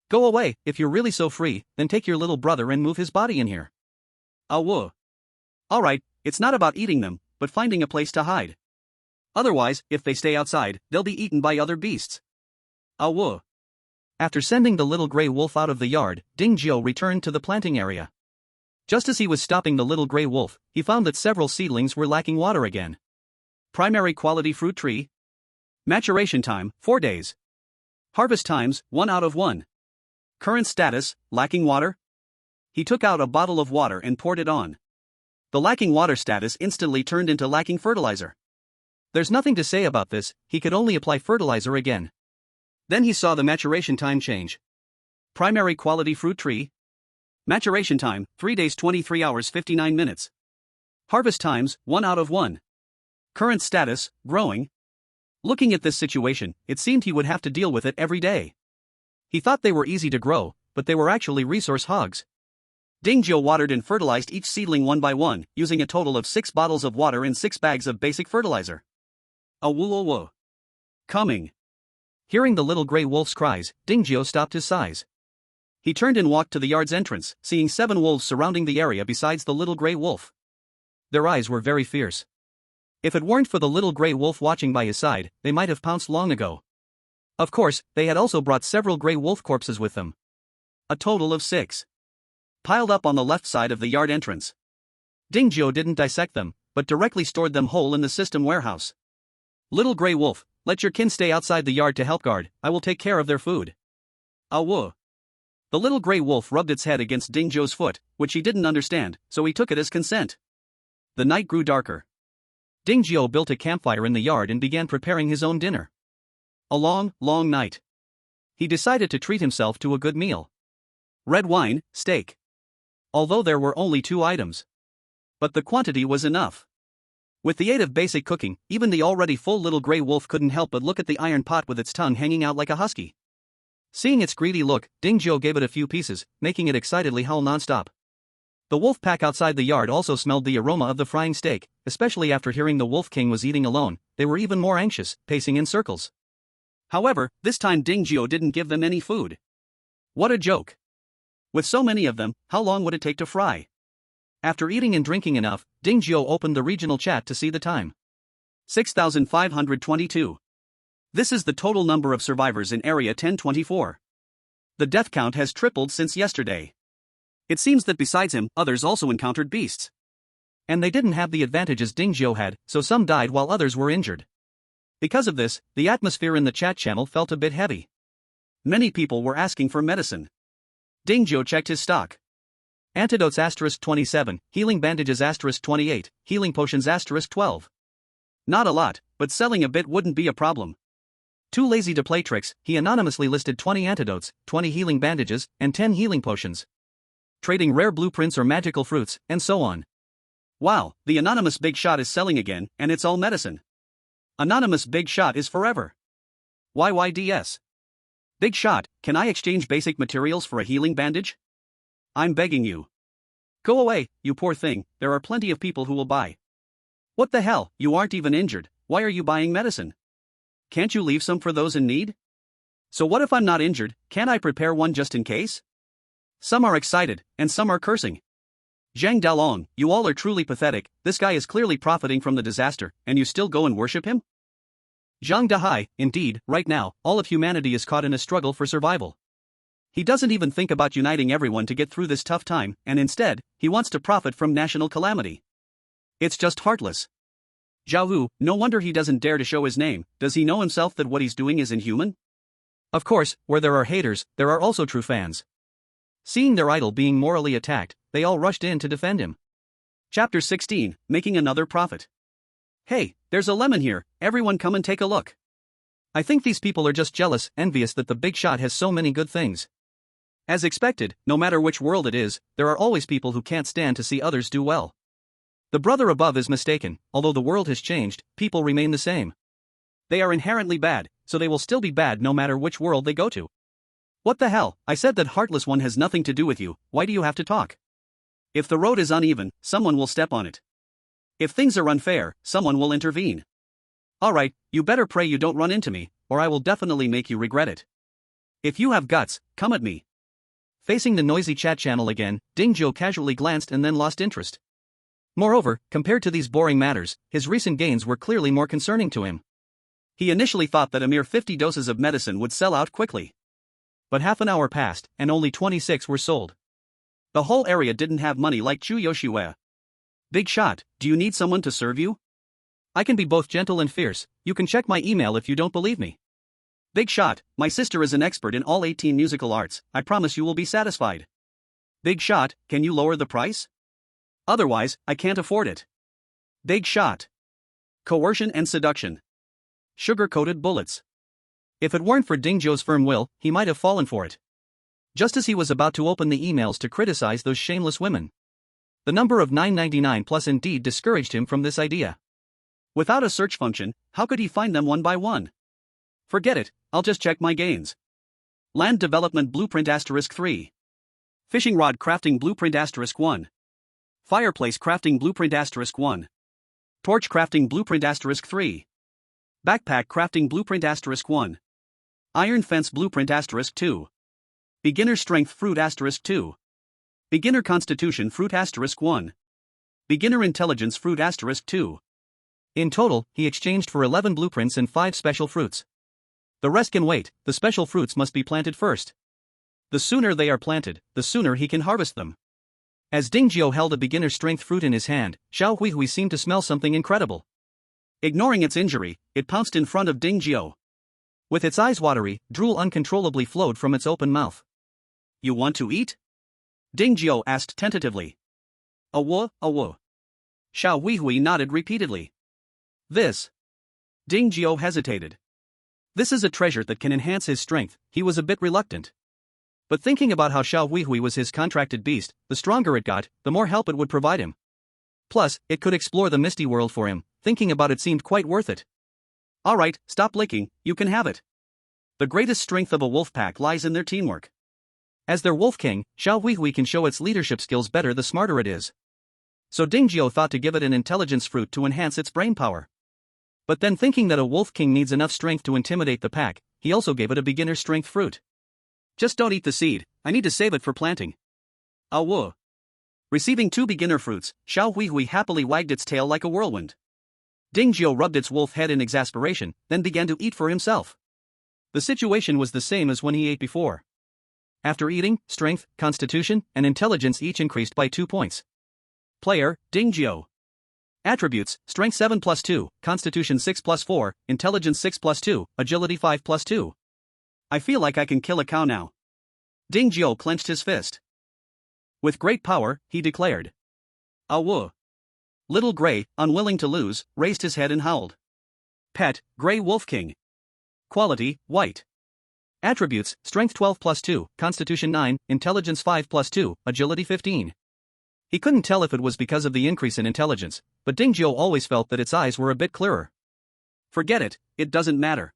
[SPEAKER 2] Go away, if you're really so free, then take your little brother and move his body in here. Whoa. Alright, it's not about eating them, but finding a place to hide. Otherwise, if they stay outside, they'll be eaten by other beasts. Whoa. After sending the Little Grey Wolf out of the yard, Ding Jiao returned to the planting area.
[SPEAKER 1] Just as he was stopping the little gray wolf, he found that several seedlings were lacking water again.
[SPEAKER 2] Primary quality fruit tree. Maturation time, 4 days. Harvest times, 1 out of 1. Current status, lacking water. He took out a bottle of water and poured it on. The lacking water status instantly turned into lacking fertilizer.
[SPEAKER 1] There's nothing to say about this, he could only apply fertilizer again. Then he saw the maturation time change.
[SPEAKER 2] Primary quality fruit tree. Maturation time, 3 days 23 hours 59 minutes. Harvest times, 1 out of 1. Current status, growing. Looking at this situation, it seemed he would have to deal with it every day.
[SPEAKER 1] He thought they were easy to grow, but they were actually resource hogs.
[SPEAKER 2] Dingyo watered and fertilized each seedling one by one, using a total of 6 bottles of water and 6 bags of basic fertilizer. A woo-woo-woo. Coming.
[SPEAKER 1] Hearing the little gray wolf's cries, Dingyo stopped his sighs.
[SPEAKER 2] He turned and walked to the yard's entrance, seeing 7 wolves surrounding the area besides the little gray wolf.
[SPEAKER 1] Their eyes were very fierce. If it weren't for the little gray wolf watching by his side, they might have pounced long ago. Of course, they had also brought several gray wolf corpses with them.
[SPEAKER 2] A total of 6. Piled up on the left side of the yard entrance.
[SPEAKER 1] Dingyo didn't dissect them, but directly stored them whole in the system warehouse.
[SPEAKER 2] Little gray wolf, let your kin stay outside the yard to help guard, I will take care of their food. Woo. The little gray wolf rubbed its head against Dingyo's foot, which he didn't understand, so he took it as consent. The night grew darker.
[SPEAKER 1] Dingyo built a campfire in the yard and began preparing his own dinner.
[SPEAKER 2] A long, long night.
[SPEAKER 1] He decided to treat himself to a good meal.
[SPEAKER 2] Red wine, steak. Although there were only 2 items. But the quantity was enough. With the aid of basic cooking, even the already full little gray wolf couldn't help but look at the iron pot with its tongue hanging out like a husky.
[SPEAKER 1] Seeing its greedy look, Dingyo gave it a few pieces, making it excitedly howl nonstop. The wolf pack outside the yard also smelled the aroma of the frying steak, especially after hearing the Wolf King was eating alone. They were even more anxious, pacing in circles.
[SPEAKER 2] However, this time Dingyo didn't give them any food. What a joke! With so many of them, how long would it take to fry?
[SPEAKER 1] After eating and drinking enough, Dingyo opened the regional chat to see the time.
[SPEAKER 2] 6,522. This is the total number of survivors in Area 1024. The death count has tripled since yesterday. It seems that besides him, others also encountered beasts.
[SPEAKER 1] And they didn't have the advantages Dingyo had, so some died while others were injured. Because of this, the atmosphere in the chat channel felt a bit heavy.
[SPEAKER 2] Many people were asking for medicine. Dingyo checked his stock.
[SPEAKER 1] Antidotes *27, healing bandages *28, healing potions *12.
[SPEAKER 2] Not a lot, but selling a bit wouldn't be a problem.
[SPEAKER 1] Too lazy to play tricks, he anonymously listed 20 antidotes, 20 healing bandages, and 10 healing potions. Trading rare blueprints or magical fruits, and so on.
[SPEAKER 2] Wow, the anonymous big shot is selling again, and it's all medicine. Anonymous big shot is forever. YYDS. Big shot, can I exchange basic materials for a healing bandage? I'm begging you. Go away, you poor thing, there are plenty of people who will buy. What the hell, you aren't even injured, why are you buying medicine? Can't you leave some for those in need? So what if I'm not injured, can't I prepare one just in case? Some are excited, and some are cursing. Zhang Dalong, you all are truly pathetic, this guy is clearly profiting from the disaster, and you still go and worship him?
[SPEAKER 1] Zhang Dahai, indeed, right now, all of humanity is caught in a struggle for survival.
[SPEAKER 2] He doesn't even think about uniting everyone to get through this tough time, and instead, he wants to profit from national calamity. It's just heartless. Zhao Hu, no wonder he doesn't dare to show his name, does he know himself that what he's doing is inhuman?
[SPEAKER 1] Of course, where there are haters, there are also true fans. Seeing their idol being morally attacked, they all rushed in to defend him.
[SPEAKER 2] Chapter 16, Making Another Profit. Hey, there's a lemon here, everyone come and take a look.
[SPEAKER 1] I think these people are just jealous, envious that the big shot has so many good things.
[SPEAKER 2] As expected, no matter which world it is, there are always people who can't stand to see others do well.
[SPEAKER 1] The brother above is mistaken, although the world has changed, people remain the same.
[SPEAKER 2] They are inherently bad, so they will still be bad no matter which world they go to. What the hell, I said that Heartless One has nothing to do with you, why do you have to talk? If the road is uneven, someone will step on it. If things are unfair, someone will intervene. Alright, you better pray you don't run into me, or I will definitely make you regret it. If you have guts, come at me.
[SPEAKER 1] Facing the noisy chat channel again, Dingyo casually glanced and then lost interest. Moreover, compared to these boring matters, his recent gains were clearly more concerning to him.
[SPEAKER 2] He initially thought that a mere 50 doses of medicine would sell out quickly.
[SPEAKER 1] But half an hour passed, and only 26 were sold.
[SPEAKER 2] The whole area didn't have money like Chu Yoshue. Big shot, do you need someone to serve you?
[SPEAKER 1] I can be both gentle and fierce, you can check my email if you don't believe me.
[SPEAKER 2] Big shot, my sister is an expert in all 18 musical arts, I promise you will be satisfied. Big shot, can you lower the price? Otherwise, I can't afford it. Big shot. Coercion and seduction. Sugar-coated bullets.
[SPEAKER 1] If it weren't for Ding Zhuo's firm will, he might have fallen for it. Just as he was about to open the emails to criticize those shameless women, the number of 999 plus indeed discouraged him from this idea.
[SPEAKER 2] Without a search function, how could he find them one by one? Forget it, I'll just check my gains. Land Development Blueprint *3. Fishing Rod Crafting Blueprint *1. Fireplace Crafting Blueprint *1. Torch Crafting Blueprint *3. Backpack Crafting Blueprint *1. Iron Fence Blueprint *2. Beginner Strength Fruit *2. Beginner Constitution Fruit *1. Beginner Intelligence Fruit *2.
[SPEAKER 1] In total, he exchanged for 11 blueprints and 5 special fruits. The rest can wait, the special fruits must be planted first. The sooner they are planted, the sooner he can harvest them. As Ding Zhuo held a beginner strength fruit in his hand, Xiao Huihui seemed to smell something incredible.
[SPEAKER 2] Ignoring its injury, it pounced in front of Ding Zhuo.
[SPEAKER 1] With its eyes watery, drool uncontrollably flowed from its open mouth.
[SPEAKER 2] You want to eat? Ding Zhuo asked tentatively. Awo, awo. Xiao Huihui nodded repeatedly. This. Ding Zhuo hesitated. This is a treasure that can enhance his strength, he was a bit reluctant. But thinking about how Xiao Huihui was his contracted beast, the stronger it got, the more help it would provide him. Plus, it could explore the misty world for him, thinking about it seemed quite worth it. Alright, stop licking, you can have it. The greatest strength of a wolf pack lies in their teamwork.
[SPEAKER 1] As their wolf king, Xiao Huihui can show its leadership skills better the smarter it is. So Ding Zhuo thought to give it an intelligence fruit to enhance its brain power. But then thinking that a wolf king needs enough strength to intimidate the pack, he also gave it a beginner strength fruit.
[SPEAKER 2] Just don't eat the seed, I need to save it for planting. Awo. Receiving 2 beginner fruits, Xiao Huihui happily wagged its tail like a whirlwind. Ding Zhuo rubbed its wolf head in exasperation, then began to eat for himself. The situation was the same as when he ate before. After eating, strength, constitution, and intelligence each increased by 2 points. Player, Ding Zhuo.
[SPEAKER 1] Attributes, Strength 7 plus 2, Constitution 6 plus 4, Intelligence 6 plus 2, Agility 5 plus 2.
[SPEAKER 2] I feel like I can kill a cow now. Ding Zhuo clenched his fist. With great power, he declared. Awo. Little Gray, unwilling to lose, raised his head and howled. Pet, Gray Wolf King. Quality, White.
[SPEAKER 1] Attributes, Strength 12 plus 2, Constitution 9, Intelligence 5 plus 2, Agility 15. He couldn't tell if it was because of the increase in intelligence, but Ding Zhuo always felt that its eyes were a bit clearer.
[SPEAKER 2] Forget it, it doesn't matter.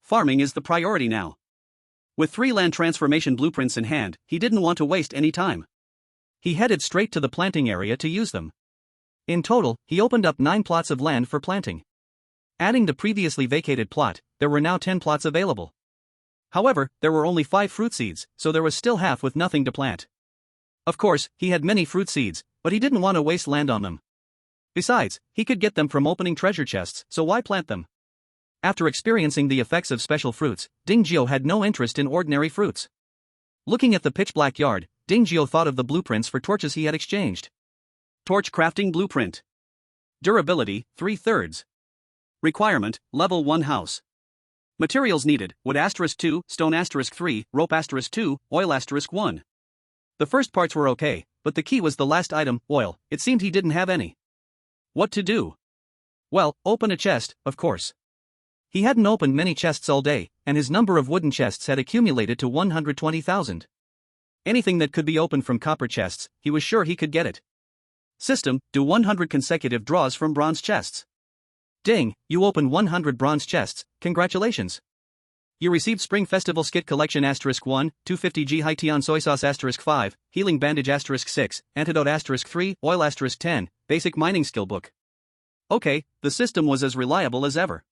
[SPEAKER 2] Farming is the priority now. With 3 land transformation blueprints in hand, he didn't want to waste any time.
[SPEAKER 1] He headed straight to the planting area to use them. In total, he opened up 9 plots of land for planting. Adding the previously vacated plot, there were now 10 plots available. However, there were only 5 fruit seeds, so there was still half with nothing to plant. Of course, he had many fruit seeds, but he didn't want to waste land on them. Besides, he could get them from opening treasure chests, so why plant them? After experiencing the effects of special fruits, Ding Zhuo had no interest in ordinary fruits. Looking at the pitch-black yard, Ding Zhuo thought of the blueprints for torches he had exchanged.
[SPEAKER 2] Torch Crafting Blueprint. Durability, 3/3. Requirement, Level 1 house. Materials needed, wood *2, stone *3, rope *2, oil *1. The first parts were okay, but the key was the last item, oil. It seemed he didn't have any. What to do? Well, open a chest, of course. He hadn't opened many chests all day, and his number of wooden chests had accumulated to 120,000. Anything that could be opened from copper chests, he was sure he could get it. System, do 100 consecutive draws from bronze chests. Ding, you opened 100 bronze chests, congratulations. You received Spring Festival Skit Collection *1, 250G High Tian Soy Sauce *5, Healing Bandage *6, Antidote *3, Oil *10, Basic Mining Skill Book. Okay, the system was as reliable as ever.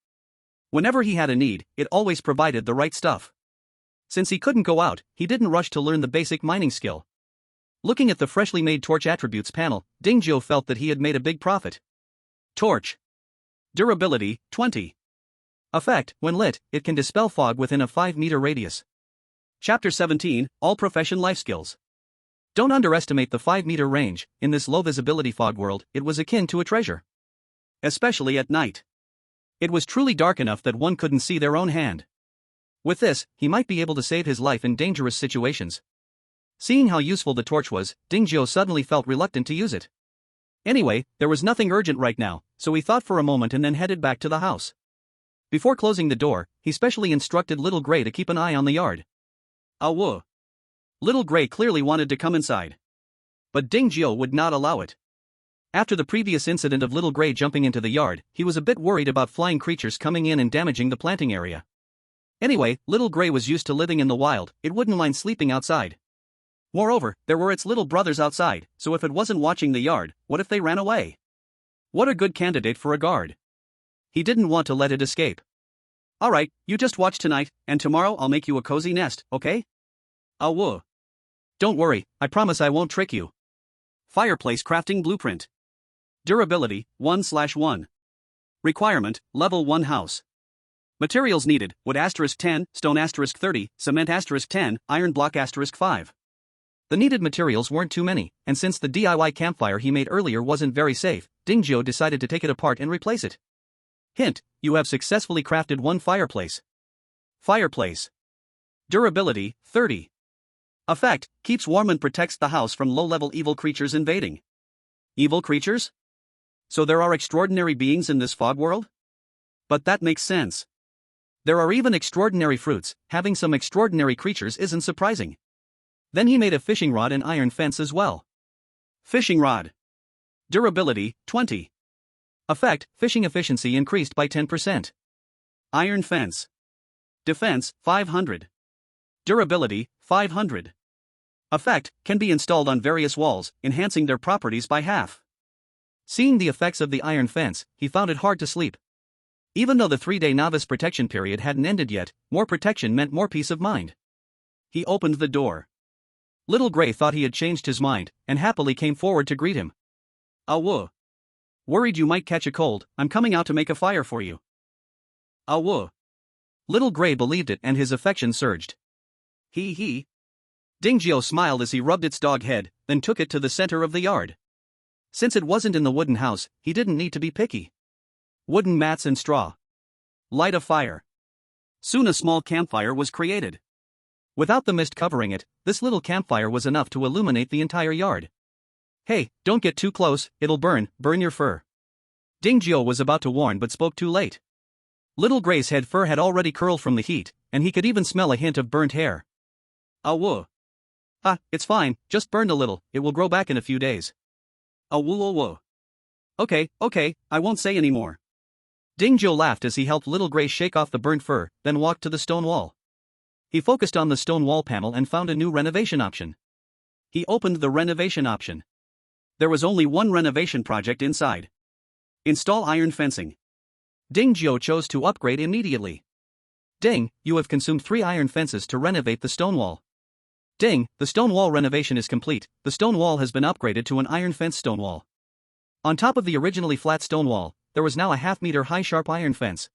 [SPEAKER 2] Whenever he had a need, it always provided the right stuff. Since he couldn't go out, he didn't rush to learn the basic mining skill. Looking at the freshly made torch attributes panel, Ding Zhuo felt that he had made a big profit. Torch. Durability, 20. Effect, when lit, it can dispel fog within a 5-meter radius. Chapter 17, All Profession Life Skills.
[SPEAKER 1] Don't underestimate the 5-meter range. In this low-visibility fog world, it was akin to a treasure.
[SPEAKER 2] Especially at night. It was truly dark enough that one couldn't see their own hand.
[SPEAKER 1] With this, he might be able to save his life in dangerous situations. Seeing how useful the torch was, Dingzhou suddenly felt reluctant to use it. Anyway, there was nothing urgent right now, so he thought for a moment and then headed back to the house. Before closing the door, he specially instructed Little Gray to keep an eye on the yard.
[SPEAKER 2] Whoa. Little Gray clearly wanted to come inside. But Dingzhou would not allow it.
[SPEAKER 1] After the previous incident of Little Gray jumping into the yard, he was a bit worried about flying creatures coming in and damaging the planting area. Anyway, Little Gray was used to living in the wild, it wouldn't mind sleeping outside. Moreover, there were its little brothers outside, so if it wasn't watching the yard, what if they ran away? What a good candidate for a guard. He didn't want to let it escape.
[SPEAKER 2] Alright, you just watch tonight, and tomorrow I'll make you a cozy nest, okay? Whoa.
[SPEAKER 1] Don't worry, I promise I won't trick you.
[SPEAKER 2] Fireplace crafting blueprint. Durability, 1/1. Requirement, level 1 house. Materials needed, wood *10, stone *30, cement *10, iron block *5.
[SPEAKER 1] The needed materials weren't too many, and since the DIY campfire he made earlier wasn't very safe, Dingzhou decided to take it apart and replace it. Hint, you have successfully crafted one fireplace.
[SPEAKER 2] Fireplace. Durability, 30. Effect, keeps warm and protects the house from low-level evil creatures invading. Evil creatures? So there are extraordinary beings in this fog world? But that makes sense.
[SPEAKER 1] There are even extraordinary fruits, having some extraordinary creatures isn't surprising. Then he made a fishing rod and iron fence as well.
[SPEAKER 2] Fishing rod. Durability, 20.
[SPEAKER 1] Effect, fishing efficiency increased by 10%.
[SPEAKER 2] Iron fence. Defense, 500. Durability, 500. Effect, can be installed on various walls, enhancing their properties by half.
[SPEAKER 1] Seeing the effects of the iron fence, he found it hard to sleep. Even though the 3-day novice protection period hadn't ended yet, more protection meant more peace of mind.
[SPEAKER 2] He opened the door.
[SPEAKER 1] Little Gray thought he had changed his mind, and happily came forward to greet him.
[SPEAKER 2] Whoa. Worried you might catch a cold, I'm coming out to make a fire for you. Whoa.
[SPEAKER 1] Little Gray believed it and his affection surged.
[SPEAKER 2] He. Dingzhou smiled as he rubbed its dog head, then took it to the center of the yard.
[SPEAKER 1] Since it wasn't in the wooden house, he didn't need to be picky.
[SPEAKER 2] Wooden mats and straw. Light a fire. Soon a small campfire was created.
[SPEAKER 1] Without the mist covering it, this little campfire was enough to illuminate the entire yard. Hey, don't get too close, it'll burn your fur. Dingzhou was about to warn but spoke too late. Little Gray's head fur had already curled from the heat, and he could even smell a hint of burnt hair.
[SPEAKER 2] Whoa.
[SPEAKER 1] It's fine, just burned a little, it will grow back in a few days.
[SPEAKER 2] Whoa. Okay, I won't say any more.
[SPEAKER 1] Dingzhou laughed as he helped Little Gray shake off the burnt fur, then walked to the stone wall. He focused on the stone wall panel and found a new renovation option.
[SPEAKER 2] He opened the renovation option. There was only one renovation project inside. Install iron fencing.
[SPEAKER 1] Dingzhou chose to upgrade immediately. Ding, you have consumed 3 iron fences to renovate the stone wall. Ding, the stone wall renovation is complete, the stone wall has been upgraded to an iron fence stone wall. On top of the originally flat stone wall, there was now a half-meter high sharp iron fence.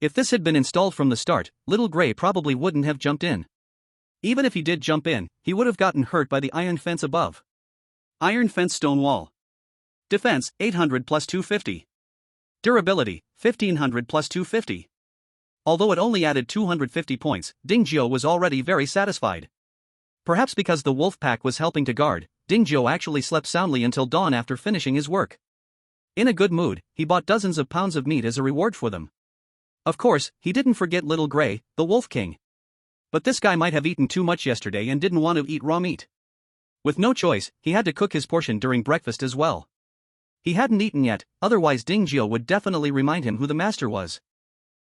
[SPEAKER 1] If this had been installed from the start, Little Gray probably wouldn't have jumped in. Even if he did jump in, he would have gotten hurt by the iron fence above.
[SPEAKER 2] Iron fence stone wall. Defense, 800 plus 250. Durability, 1500 plus 250.
[SPEAKER 1] Although it only added 250 points, Dingzhou was already very satisfied. Perhaps because the wolf pack was helping to guard, Dingzhou actually slept soundly until dawn after finishing his work. In a good mood, he bought dozens of pounds of meat as a reward for them. Of course, he didn't forget Little Gray, the Wolf King. But this guy might have eaten too much yesterday and didn't want to eat raw meat. With no choice, he had to cook his portion during breakfast as well. He hadn't eaten yet, otherwise Dingzhou would definitely remind him who the master was.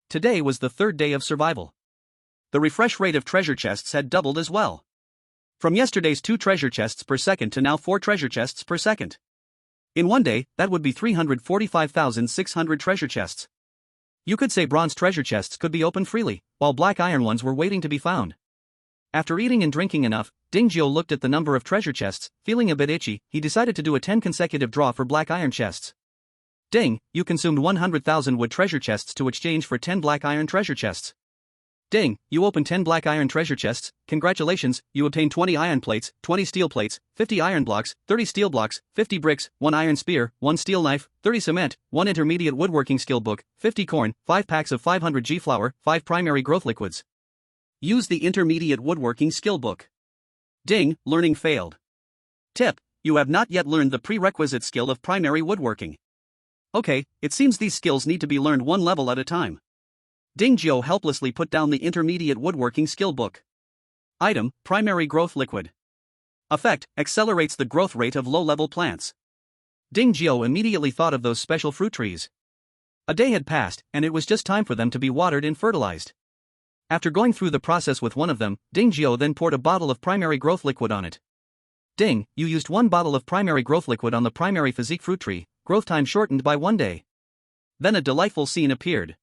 [SPEAKER 1] Today was the 3rd day of survival. The refresh rate of treasure chests had doubled as well. From yesterday's 2 treasure chests per second to now 4 treasure chests per second. In one day, that would be 345,600 treasure chests. You could say bronze treasure chests could be opened freely, while black iron ones were waiting to be found. After eating and drinking enough, Dingzhou looked at the number of treasure chests, feeling a bit itchy, he decided to do a 10 consecutive draw for black iron chests. Ding, you consumed 100,000 wood treasure chests to exchange for 10 black iron treasure chests. Ding, you open 10 black iron treasure chests. Congratulations, you obtain 20 iron plates, 20 steel plates, 50 iron blocks, 30 steel blocks, 50 bricks, 1 iron spear, 1 steel knife, 30 cement, 1 intermediate woodworking skill book, 50 corn, 5 packs of 500 G flour, 5 primary growth liquids. Use the intermediate woodworking skill book. Ding, learning failed. Tip, you have not yet learned the prerequisite skill of primary woodworking. Okay, it seems these skills need to be learned one level at a time. Ding Jiao helplessly put down the intermediate woodworking skill book. Item, primary growth liquid. Effect, accelerates the growth rate of low-level plants. Ding Jiao immediately thought of those special fruit trees. A day had passed, and it was just time for them to be watered and fertilized. After going through the process with one of them, Ding Jiao then poured a bottle of primary growth liquid on it. Ding, you used 1 bottle of primary growth liquid on the primary physique fruit tree, growth time shortened by 1 day. Then a delightful scene appeared.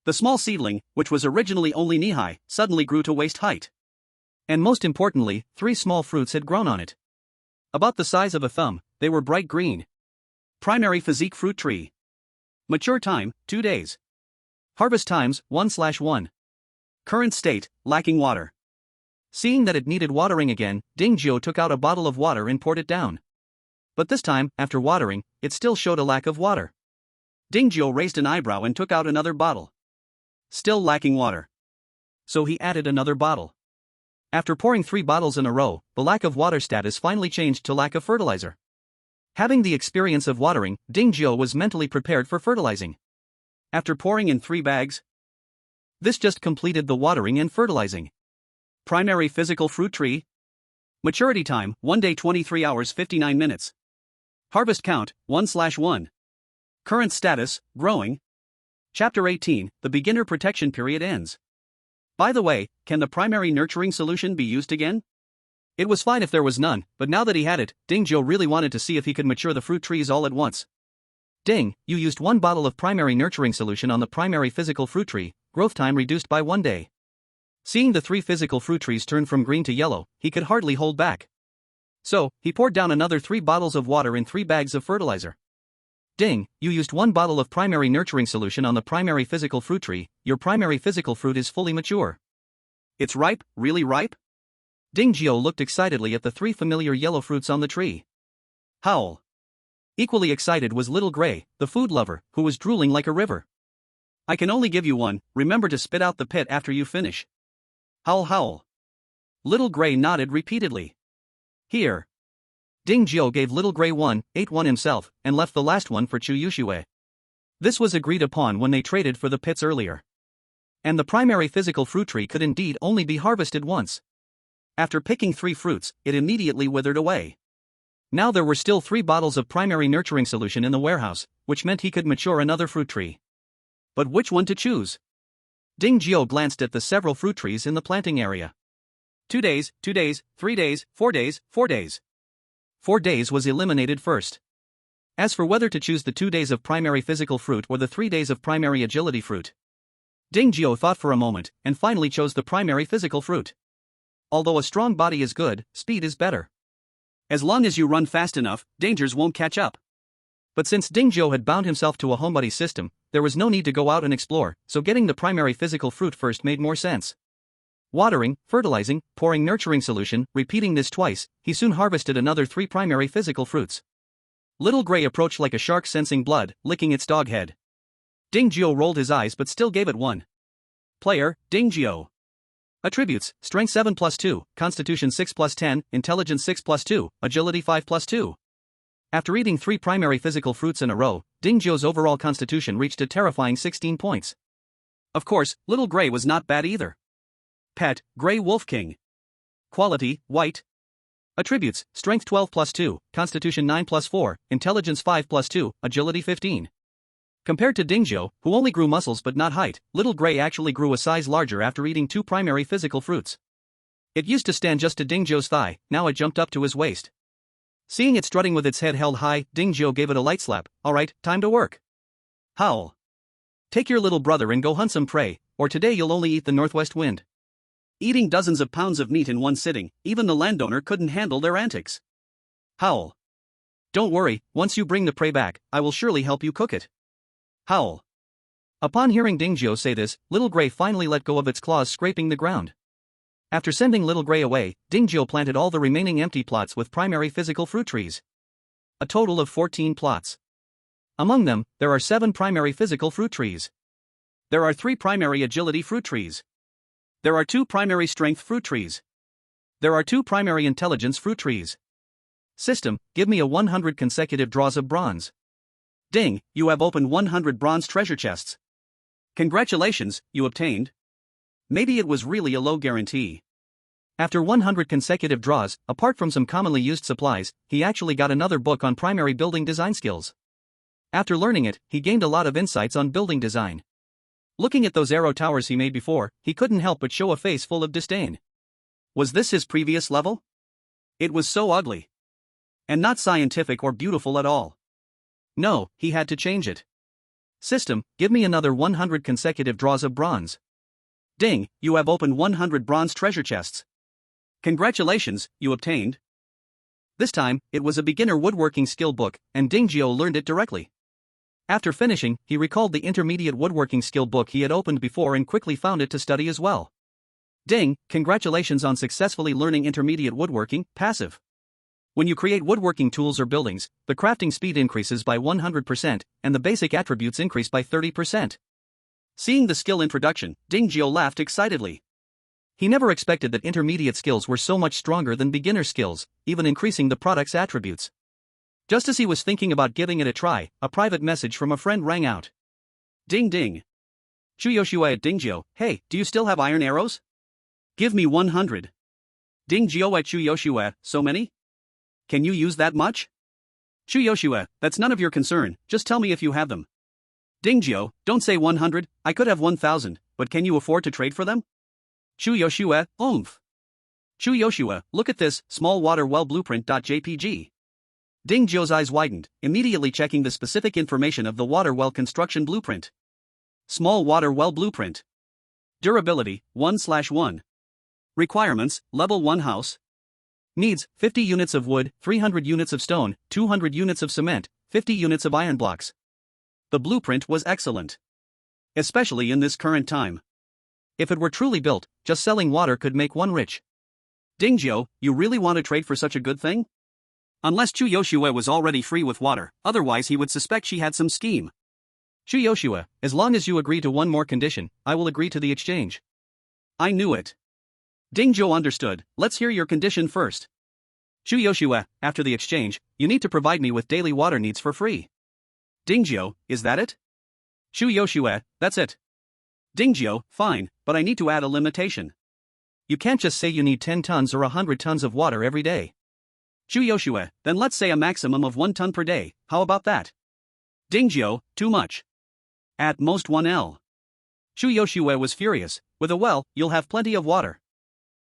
[SPEAKER 1] The small seedling, which was originally only knee-high, suddenly grew to waist height. And most importantly, 3 small fruits had grown on it. About the size of a thumb, they were bright green. Primary physique fruit tree. Mature time, 2 days. Harvest times, 1/1. Current state, lacking water. Seeing that it needed watering again, Ding Jiao took out a bottle of water and poured it down. But this time, after watering, it still showed a lack of water. Ding Jiao raised an eyebrow and took out another bottle. Still lacking water. So he added another bottle. After pouring 3 bottles in a row, the lack of water status finally changed to lack of fertilizer. Having the experience of watering, Ding Jiao was mentally prepared for fertilizing. After pouring in 3 bags, this just completed the watering and fertilizing. Primary physical fruit tree. Maturity time, 1 day 23 hours 59 minutes. Harvest count, 1/1. Current status, growing. Chapter 18, the beginner protection period ends. By the way, can the primary nurturing solution be used again? It was fine if there was none, but now that he had it, Ding Jiao really wanted to see if he could mature the fruit trees all at once. Ding, you used 1 bottle of primary nurturing solution on the primary physical fruit tree, growth time reduced by 1 day. Seeing the 3 physical fruit trees turn from green to yellow, he could hardly hold back. So, he poured down another 3 bottles of water and 3 bags of fertilizer. Ding, you used 1 bottle of primary nurturing solution on the primary physical fruit tree, your primary physical fruit is fully mature. It's ripe, really ripe? Ding Jiao looked excitedly at the 3 familiar yellow fruits on the tree. Howl. Equally excited was Little Gray, the food lover, who was drooling like a river. I can only give you 1, remember to spit out the pit after you finish. Howl howl. Little Gray nodded repeatedly. Here. Ding Jiao gave Little Gray 1, ate 1 himself, and left the last one for Chu Yushue. This was agreed upon when they traded for the pits earlier. And the primary physical fruit tree could indeed only be harvested once. After picking 3 fruits, it immediately withered away. Now there were still 3 bottles of primary nurturing solution in the warehouse, which meant he could mature another fruit tree. But which one to choose? Ding Jiao glanced at the several fruit trees in the planting area. 2 days, 2 days, 3 days, 4 days, 4 days. 4 days was eliminated first. As for whether to choose the 2 days of primary physical fruit or the 3 days of primary agility fruit, Ding Jiao thought for a moment, and finally chose the primary physical fruit. Although a strong body is good, speed is better. As long as you run fast enough, dangers won't catch up. But since Ding Jiao had bound himself to a homebody system, there was no need to go out and explore, so getting the primary physical fruit first made more sense. Watering, fertilizing, pouring nurturing solution, repeating this twice, he soon harvested another 3 primary physical fruits. Little Gray approached like a shark sensing blood, licking its dog head. Ding Jiao rolled his eyes but still gave it 1. Player, Ding Jiao. Attributes, Strength 7+2, Constitution 6+10, Intelligence 6+2, Agility 5+2. After eating 3 primary physical fruits in a row, Ding Jiao's overall constitution reached a terrifying 16 points. Of course, Little Gray was not bad either. Pet, Gray Wolf King. Quality, White. Attributes, Strength 12+2, Constitution 9+4, Intelligence 5+2, Agility 15. Compared to Ding Jiao, who only grew muscles but not height, Little Gray actually grew a size larger after eating 2 primary physical fruits. It used to stand just to Ding Jiao's thigh, now it jumped up to his waist. Seeing it strutting with its head held high, Ding Jiao gave it a light slap. Alright, time to work. Howl. Take your little brother and go hunt some prey, or today you'll only eat the northwest wind. Eating dozens of pounds of meat in one sitting, even the landowner couldn't handle their antics. Howl. Don't worry, once you bring the prey back, I will surely help you cook it. Howl. Upon hearing Ding Jiao say this, Little Gray finally let go of its claws scraping the ground. After sending Little Gray away, Ding Jiao planted all the remaining empty plots with primary physical fruit trees. A total of 14 plots. Among them, there are 7 primary physical fruit trees. There are 3 primary agility fruit trees. There are 2 primary strength fruit trees. There are 2 primary intelligence fruit trees. System, give me a 100 consecutive draws of bronze. Ding, you have opened 100 bronze treasure chests. Congratulations, you obtained. Maybe it was really a low guarantee. After 100 consecutive draws, apart from some commonly used supplies, he actually got another book on primary building design skills. After learning it, he gained a lot of insights on building design. Looking at those arrow towers he made before, he couldn't help but show a face full of disdain. Was this his previous level? It was so ugly. And not scientific or beautiful at all. No, he had to change it. System, give me another 100 consecutive draws of bronze. Ding, you have opened 100 bronze treasure chests. Congratulations, you obtained. This time, it was a beginner woodworking skill book, and Ding Jiao learned it directly. After finishing, he recalled the intermediate woodworking skill book he had opened before and quickly found it to study as well. Ding, congratulations on successfully learning intermediate woodworking, passive. When you create woodworking tools or buildings, the crafting speed increases by 100%, and the basic attributes increase by 30%. Seeing the skill introduction, Ding Jiao laughed excitedly. He never expected that intermediate skills were so much stronger than beginner skills, even increasing the product's attributes. Just as he was thinking about giving it a try, a private message from a friend rang out. Ding ding. Chuyoshua at Ding Jiao, hey, do you still have iron arrows? Give me 100. Ding Jiao at Chuyoshua, so many? Can you use that much? Chuyoshua, that's none of your concern, just tell me if you have them. Ding Jiao, don't say 100, I could have 1,000, but can you afford to trade for them? Chuyoshua, oomph. Chuyoshua, look at this, small water well blueprint.jpg. Ding Jiao's eyes widened, immediately checking the specific information of the water well construction blueprint. Small water well blueprint. Durability, 1/1. Requirements, level 1 house. Needs, 50 units of wood, 300 units of stone, 200 units of cement, 50 units of iron blocks. The blueprint was excellent. Especially in this current time. If it were truly built, just selling water could make one rich. Ding Jiao, you really want to trade for such a good thing? Unless Chuyoshua was already free with water, otherwise he would suspect she had some scheme. Chuyoshua, as long as you agree to one more condition, I will agree to the exchange. I knew it. Ding Jiao understood, let's hear your condition first. Chuyoshua, after the exchange, you need to provide me with daily water needs for free. Ding Jiao, is that it? Chuyoshua, that's it. Ding Jiao, fine, but I need to add a limitation. You can't just say you need 10 tons or 100 tons of water every day. Chuyoshua, then let's say a maximum of 1 ton per day, how about that? Ding Jiao, too much. At most 1L. Chuyoshua was furious, with a well, you'll have plenty of water.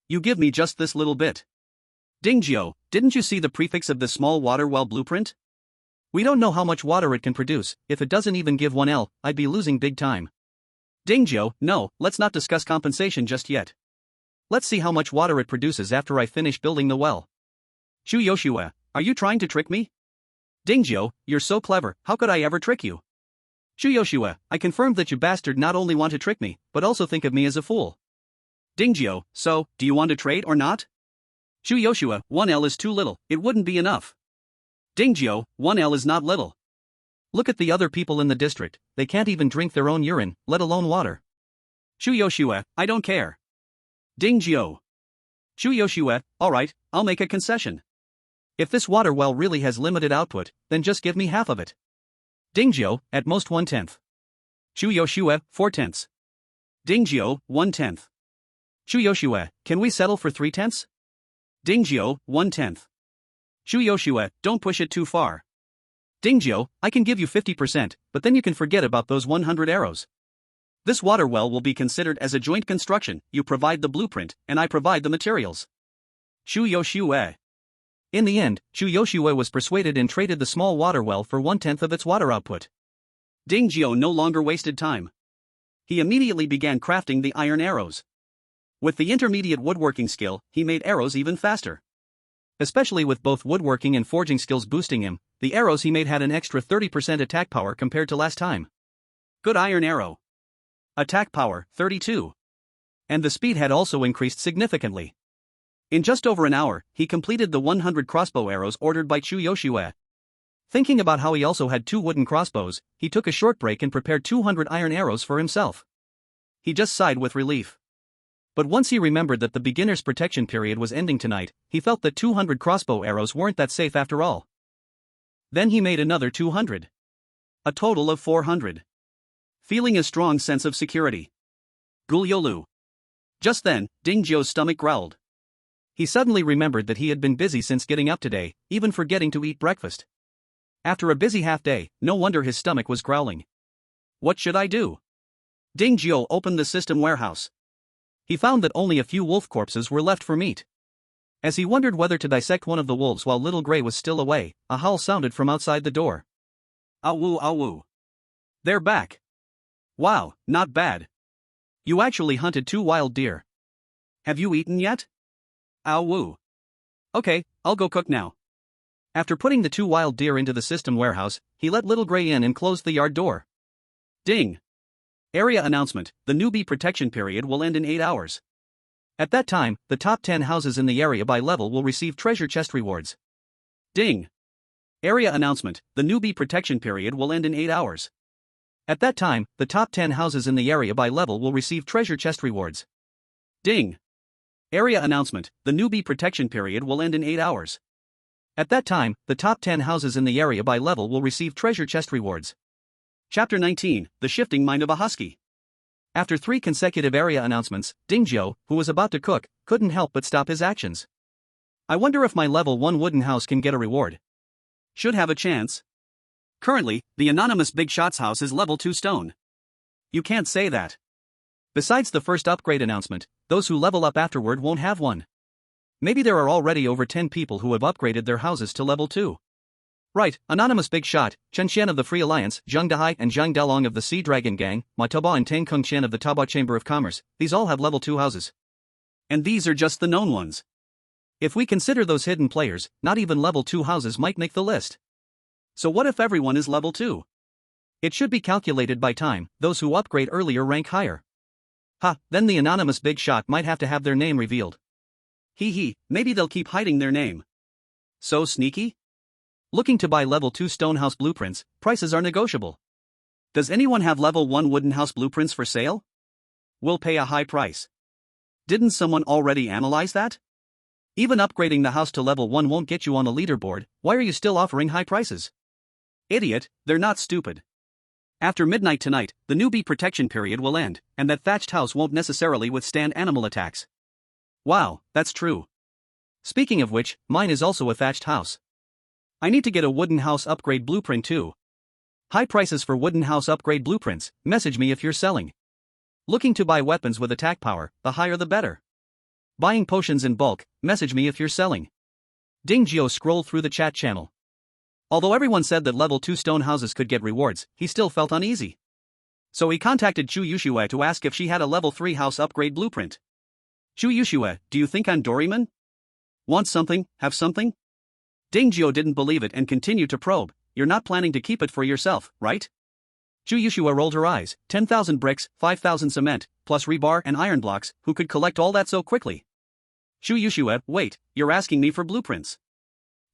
[SPEAKER 1] You give me just this little bit. Ding Jiao, didn't you see the prefix of this small water well blueprint? We don't know how much water it can produce, if it doesn't even give 1L, I'd be losing big time. Ding Jiao, no, let's not discuss compensation just yet. Let's see how much water it produces after I finish building the well. Chuyoshua, are you trying to trick me? Ding Jiao, you're so clever, how could I ever trick you? Chuyoshua, I confirmed that you bastard not only want to trick me, but also think of me as a fool. Ding Jiao, so, do you want to trade or not? Chuyoshua, 1L is too little, it wouldn't be enough. Ding Jiao, 1L is not little. Look at the other people in the district, they can't even drink their own urine, let alone water. Chuyoshua, I don't care. Ding Jiao. Chuyoshua, alright, I'll make a concession. If this water well really has limited output, then just give me half of it. Ding Jiao, at most 1/10. Chuyoshua, 4/10. Ding Jiao, 1/10. Chuyoshua, can we settle for 3/10? Ding Jiao, 1/10. Chuyoshua, don't push it too far. Ding Jiao, I can give you 50%, but then you can forget about those 100 arrows. This water well will be considered as a joint construction, you provide the blueprint, and I provide the materials. Chuyoshua. In the end, Chuyoshua was persuaded and traded the small water well for 1/10 of its water output. Ding Jiao no longer wasted time. He immediately began crafting the iron arrows. With the intermediate woodworking skill, he made arrows even faster. Especially with both woodworking and forging skills boosting him, the arrows he made had an extra 30% attack power compared to last time.
[SPEAKER 2] Good iron arrow. Attack power, 32. And the speed had also increased significantly. In just over an hour, he completed the 100 crossbow arrows ordered by Chu Yoshue. Thinking about how he also had 2 wooden crossbows, he took a short break and prepared 200 iron arrows for himself. He just sighed with relief. But once he remembered that the beginner's protection period was ending tonight, he felt that 200 crossbow arrows weren't that safe after all. Then he made another 200. A total of 400. Feeling a strong sense of security. Gulyolu. Just then, Dingjio's stomach growled. He suddenly remembered that he had been busy since getting up today, even forgetting to eat breakfast. After a busy half-day, no wonder his stomach was growling. What should I do? Dingjio opened the system warehouse. He found that only a few wolf corpses were left for meat. As he wondered whether to dissect one of the wolves while Little Gray was still away, a howl sounded from outside the door. Awu awu. They're back. Wow, not bad. You actually hunted 2 wild deer. Have you eaten yet? Awu. Okay, I'll go cook now. After putting the 2 wild deer into the system warehouse, he let Little Gray in and closed the yard door. Ding. Area announcement, the newbie protection period will end in 8 hours. At that time, the top 10 houses in the area by level will receive treasure chest rewards. Ding. Area announcement, the newbie protection period will end in 8 hours. At that time, the top 10 houses in the area by level will receive treasure chest rewards. Ding. Area announcement, the newbie protection period will end in 8 hours. At that time, the top 10 houses in the area by level will receive treasure chest rewards. Chapter 19, The Shifting Mind of a Husky. After 3 consecutive area announcements, Dingjio, who was about to cook, couldn't help but stop his actions. I wonder if my level 1 wooden house can get a reward. Should have a chance. Currently, the anonymous Big Shots house is level 2 stone. You can't say that. Besides the first upgrade announcement, those who level up afterward won't have one. Maybe there are already over 10 people who have upgraded their houses to level 2. Right, anonymous Big Shot, Chen Xian of the Free Alliance, Zhang Dahai and Zhang Dalong of the Sea Dragon Gang, Ma Toba and Tang Kung Qian of the Taba Chamber of Commerce, these all have level 2 houses. And these are just the known ones. If we consider those hidden players, not even level 2 houses might make the list. So what if everyone is level 2? It should be calculated by time, those who upgrade earlier rank higher. Then the anonymous Big Shot might have to have their name revealed. Maybe they'll keep hiding their name. So sneaky? Looking to buy level 2 stone house blueprints, prices are negotiable. Does anyone have level 1 wooden house blueprints for sale? We'll pay a high price. Didn't someone already analyze that? Even upgrading the house to level 1 won't get you on the leaderboard, why are you still offering high prices? Idiot, they're not stupid. After midnight tonight, the newbie protection period will end, and that thatched house won't necessarily withstand animal attacks. Wow, that's true. Speaking of which, mine is also a thatched house. I need to get a wooden house upgrade blueprint too. High prices for wooden house upgrade blueprints, message me if you're selling. Looking to buy weapons with attack power, the higher the better. Buying potions in bulk, message me if you're selling. Dingjio scrolled through the chat channel. Although everyone said that level 2 stone houses could get rewards, he still felt uneasy. So he contacted Chu Yoshue to ask if she had a level 3 house upgrade blueprint. Chu Yoshue, do you think I'm Doraemon? Want something, have something? Dingjio didn't believe it and continued to probe. You're not planning to keep it for yourself, right? Chu Yoshue rolled her eyes. 10,000 bricks, 5,000 cement, plus rebar and iron blocks, who could collect all that so quickly? Chu Yoshue, wait, you're asking me for blueprints.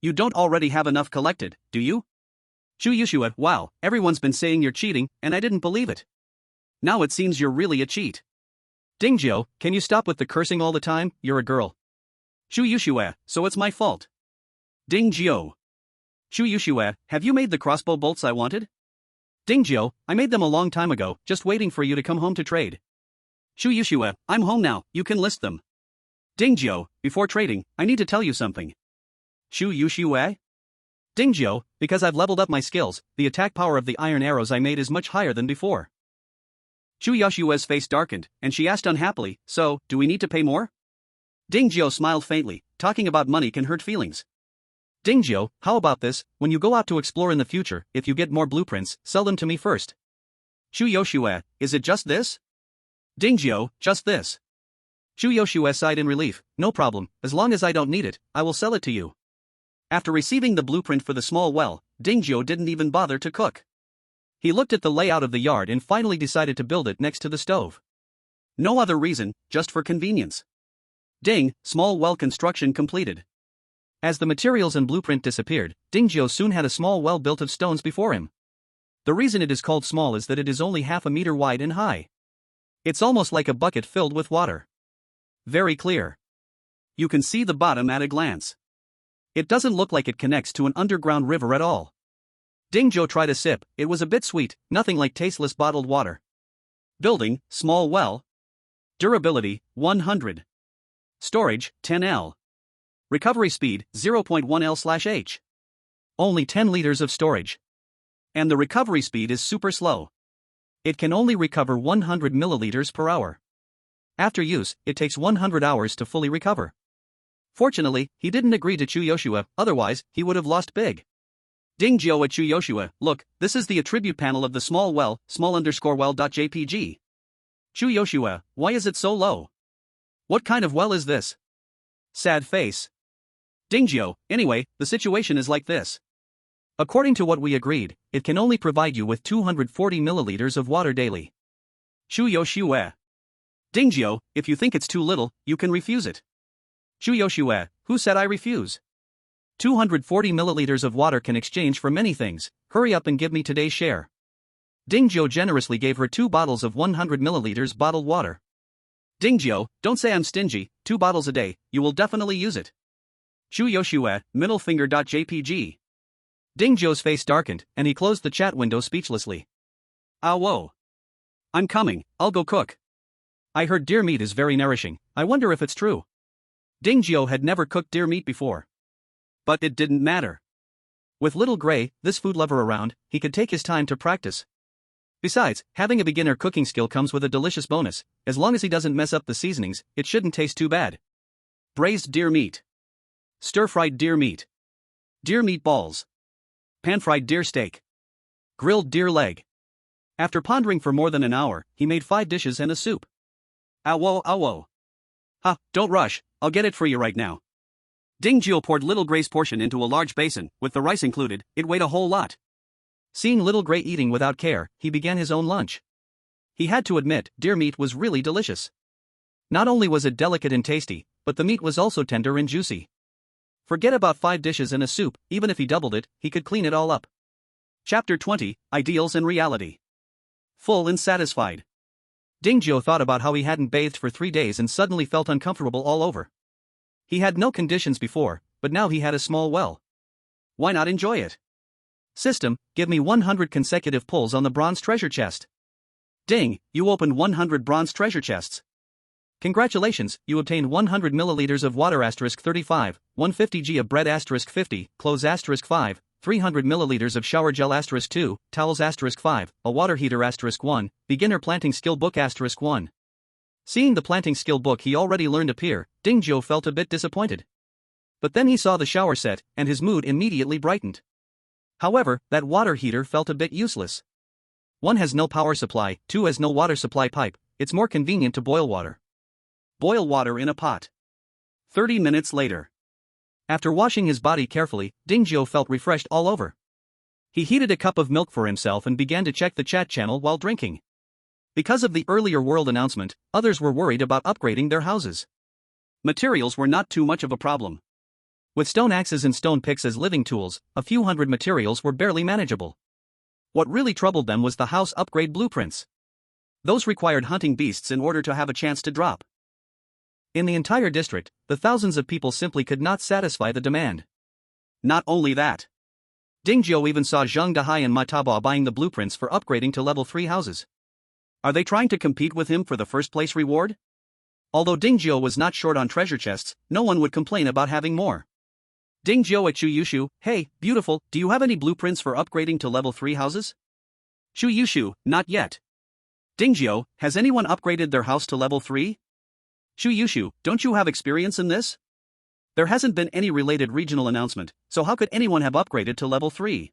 [SPEAKER 2] You don't already have enough collected, do you? Chu Yoshue, wow, everyone's been saying you're cheating, and I didn't believe it. Now it seems you're really a cheat. Dingjio, can you stop with the cursing all the time? You're a girl. Chu Yoshue, so it's my fault. Dingjio. Chu Yoshue, have you made the crossbow bolts I wanted? Dingjio, I made them a long time ago, just waiting for you to come home to trade. Chu Yoshue, I'm home now, you can list them. Dingjio, before trading, I need to tell you something. Chu Yoshue? Dingjio, because I've leveled up my skills, the attack power of the iron arrows I made is much higher than before. Chu Yoshue's face darkened, and she asked unhappily, so, do we need to pay more? Dingjio smiled faintly, talking about money can hurt feelings. Dingjio, how about this, when you go out to explore in the future, if you get more blueprints, sell them to me first. Chu Yoshue, is it just this? Dingjio, just this. Chu Yoshue sighed in relief, no problem, as long as I don't need it, I will sell it to you. After receiving the blueprint for the small well, Dingjio didn't even bother to cook.
[SPEAKER 1] He looked at the layout of the yard and finally decided to build it next to the stove.
[SPEAKER 2] No other reason, just for convenience. Ding, small well construction completed.
[SPEAKER 1] As the materials and blueprint disappeared, Dingjiu soon had a small well built of stones before him. The reason it is called small is that it is only half a meter wide and high. It's almost like a bucket filled with water. Very clear.
[SPEAKER 2] You can see the bottom at a glance. It doesn't look like it connects to an underground river at all.
[SPEAKER 1] Dingjiu tried a sip, it was a bit sweet, nothing like tasteless bottled water.
[SPEAKER 2] Building, small well. Durability, 100. Storage, 10L. Recovery speed, 0.1L/H.
[SPEAKER 1] Only 10 liters of storage.
[SPEAKER 2] And the recovery speed is super slow.
[SPEAKER 1] It can only recover 100 milliliters per hour. After use, it takes 100 hours to fully recover. Fortunately, he didn't agree to Chu Yoshua, otherwise, he would have lost big.
[SPEAKER 2] Dingjiu at Chu Yoshua, look, this is the attribute panel of the small well, small_well.jpg.
[SPEAKER 1] Chu Yoshua, why is it so low?
[SPEAKER 2] What kind of well is this?
[SPEAKER 1] Sad face.
[SPEAKER 2] Dingjiu, anyway, the situation is like this.
[SPEAKER 1] According to what we agreed, it can only provide you with 240 milliliters of water daily.
[SPEAKER 2] Chu Yoshua. Dingjiu, if you think it's too little, you can refuse it.
[SPEAKER 1] Chu Yoshua, who said I refuse? 240 milliliters of water can exchange for many things, hurry up and give me today's share. Dingjiu generously gave her 2 bottles of 100 milliliters bottled water.
[SPEAKER 2] Dingjiu, don't say I'm stingy, 2 bottles a day, you will definitely use it.
[SPEAKER 1] Chu Yoshua, middlefinger.jpg. Dingjiu's face darkened, and he closed the chat window speechlessly.
[SPEAKER 2] Ah whoa. I'm coming, I'll go cook.
[SPEAKER 1] I heard deer meat is very nourishing, I wonder if it's true. Dingjiu had never cooked deer meat before.
[SPEAKER 2] But it didn't matter.
[SPEAKER 1] With little Gray, this food lover around, he could take his time to practice. Besides, having a beginner cooking skill comes with a delicious bonus. As long as he doesn't mess up the seasonings, it shouldn't taste too bad.
[SPEAKER 2] Braised deer meat. Stir-fried deer meat. Deer meat balls. Pan-fried deer steak.
[SPEAKER 1] Grilled deer leg.
[SPEAKER 2] After pondering for more than an hour, he made 5 dishes and a soup. Awo awo. Ha, don't rush, I'll get it for you right now. Dingjiu poured Little Gray's portion into a large basin, with the rice included, it weighed a whole lot.
[SPEAKER 1] Seeing Little Gray eating without care, he began his own lunch. He had to admit, deer meat was really delicious. Not only was it delicate and tasty, but the meat was also tender and juicy. Forget about 5 dishes and a soup, even if he doubled it, he could clean it all up.
[SPEAKER 2] Chapter 20, Ideals and Reality. Full and satisfied.
[SPEAKER 1] Dingjiu thought about how he hadn't bathed for 3 days and suddenly felt uncomfortable all over. He had no conditions before, but now he had a small well.
[SPEAKER 2] Why not enjoy it?
[SPEAKER 1] System, give me 100 consecutive pulls on the bronze treasure chest.
[SPEAKER 2] Ding, you opened 100 bronze treasure chests.
[SPEAKER 1] Congratulations, you obtained 100 milliliters of water *35, 150 g of bread *50, clothes *5, 300 milliliters of shower gel *2, towels *5, a water heater *1, beginner planting skill book *1. Seeing the planting skill book he already learned appear, Dingjiu felt a bit disappointed. But then he saw the shower set, and his mood immediately brightened. However, that water heater felt a bit useless. 1 has no power supply, 2 has no water supply pipe, it's more convenient to boil water.
[SPEAKER 2] Boil water in a pot. 30 minutes later.
[SPEAKER 1] After washing his body carefully, Dingjiu felt refreshed all over. He heated a cup of milk for himself and began to check the chat channel while drinking. Because of the earlier world announcement, others were worried about upgrading their houses.
[SPEAKER 2] Materials were not too much of a problem.
[SPEAKER 1] With stone axes and stone picks as living tools, a few hundred materials were barely manageable. What really troubled them was the house upgrade blueprints. Those required hunting beasts in order to have a chance to drop. In the entire district, the thousands of people simply could not satisfy the demand.
[SPEAKER 2] Not only that.
[SPEAKER 1] Dingjiu even saw Zheng Dahai and Mataba buying the blueprints for upgrading to level 3 houses.
[SPEAKER 2] Are they trying to compete with him for the first place reward?
[SPEAKER 1] Although Dingjiu was not short on treasure chests, no one would complain about having more.
[SPEAKER 2] Dingjiu at Chu Yushu, hey, beautiful, do you have any blueprints for upgrading to level 3 houses? Chu Yushu, not yet. Dingjiu, has anyone upgraded their house to level 3? Chu Yushu, don't you have experience in this? There hasn't been any related regional announcement, so how could anyone have upgraded to level 3?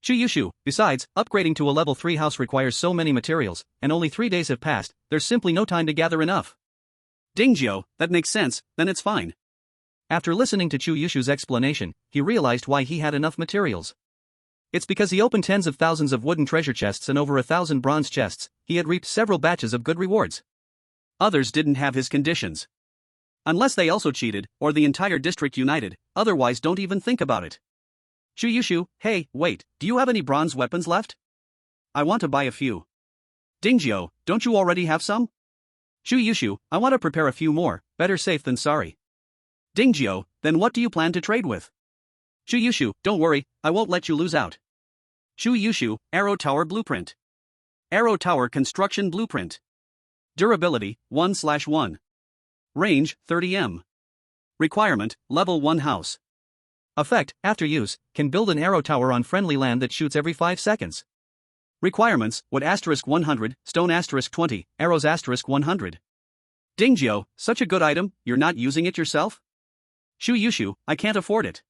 [SPEAKER 1] Chu Yushu, besides, upgrading to a level 3 house requires so many materials, and only 3 days have passed, there's simply no time to gather enough.
[SPEAKER 2] Dingjiu, that makes sense, then it's fine.
[SPEAKER 1] After listening to Chu Yushu's explanation, he realized why he had enough materials. It's because he opened tens of thousands of wooden treasure chests and over 1,000 bronze chests, he had reaped several batches of good rewards.
[SPEAKER 2] Others didn't have his conditions. Unless they also cheated, or the entire district united, otherwise don't even think about it. Shu Yushu, hey, wait, do you have any bronze weapons left? I want to buy a few. Dingjio, don't you already have some? Shu Yushu, I want to prepare a few more, better safe than sorry. Dingjio, then what do you plan to trade with? Shu Yushu, don't worry, I won't let you lose out. Shu Yushu, Arrow Tower Blueprint. Arrow Tower Construction Blueprint. Durability, 1/1. Range, 30 m. Requirement, Level 1 house.
[SPEAKER 1] Effect, after use, can build an arrow tower on friendly land that shoots every 5 seconds.
[SPEAKER 2] Requirements, wood *100, stone *20, arrows *100. Dingjio, such a good item, you're not using it yourself? Shu Yushu, I can't afford it.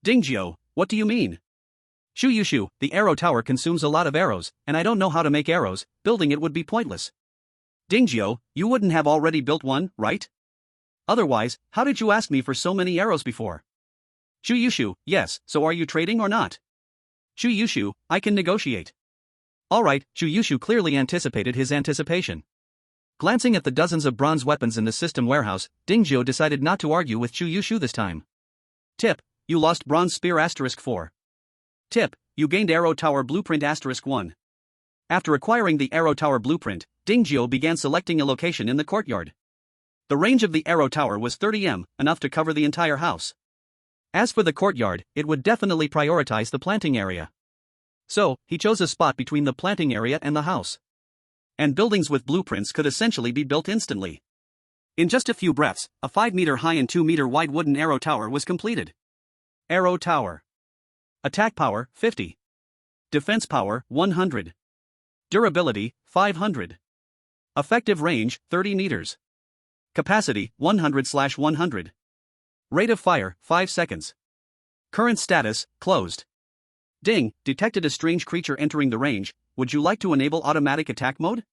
[SPEAKER 2] Dingjio, what do you mean?
[SPEAKER 1] Shu Yushu, the arrow tower consumes a lot of arrows, and I don't know how to make arrows, building it would be pointless.
[SPEAKER 2] Dingjio, you wouldn't have already built one, right? Otherwise, how did you ask me for so many arrows before? Shu Yushu, yes, so are you trading or not? Shu Yushu, I can negotiate.
[SPEAKER 1] Alright, Shu Yushu clearly anticipated his anticipation. Glancing at the dozens of bronze weapons in the system warehouse, Dingjio decided not to argue with Shu Yushu this time.
[SPEAKER 2] Tip, you lost bronze spear *4. Tip, you gained arrow tower blueprint *1. After acquiring the arrow tower blueprint, Dingjio began selecting a location in the courtyard. The range of the arrow tower was 30 m, enough to cover the entire house.
[SPEAKER 1] As for the courtyard, it would definitely prioritize the planting area. So, he chose a spot between the planting area and the house.
[SPEAKER 2] And buildings with blueprints could essentially be built instantly. In just a few breaths, a 5-meter high and 2-meter wide wooden arrow tower was completed. Arrow tower. Attack power, 50. Defense power, 100. Durability, 500. Effective range, 30 meters. Capacity, 100/100. Rate of fire, 5 seconds. Current status, closed. Ding, detected a strange creature entering the range, would you like to enable automatic attack mode?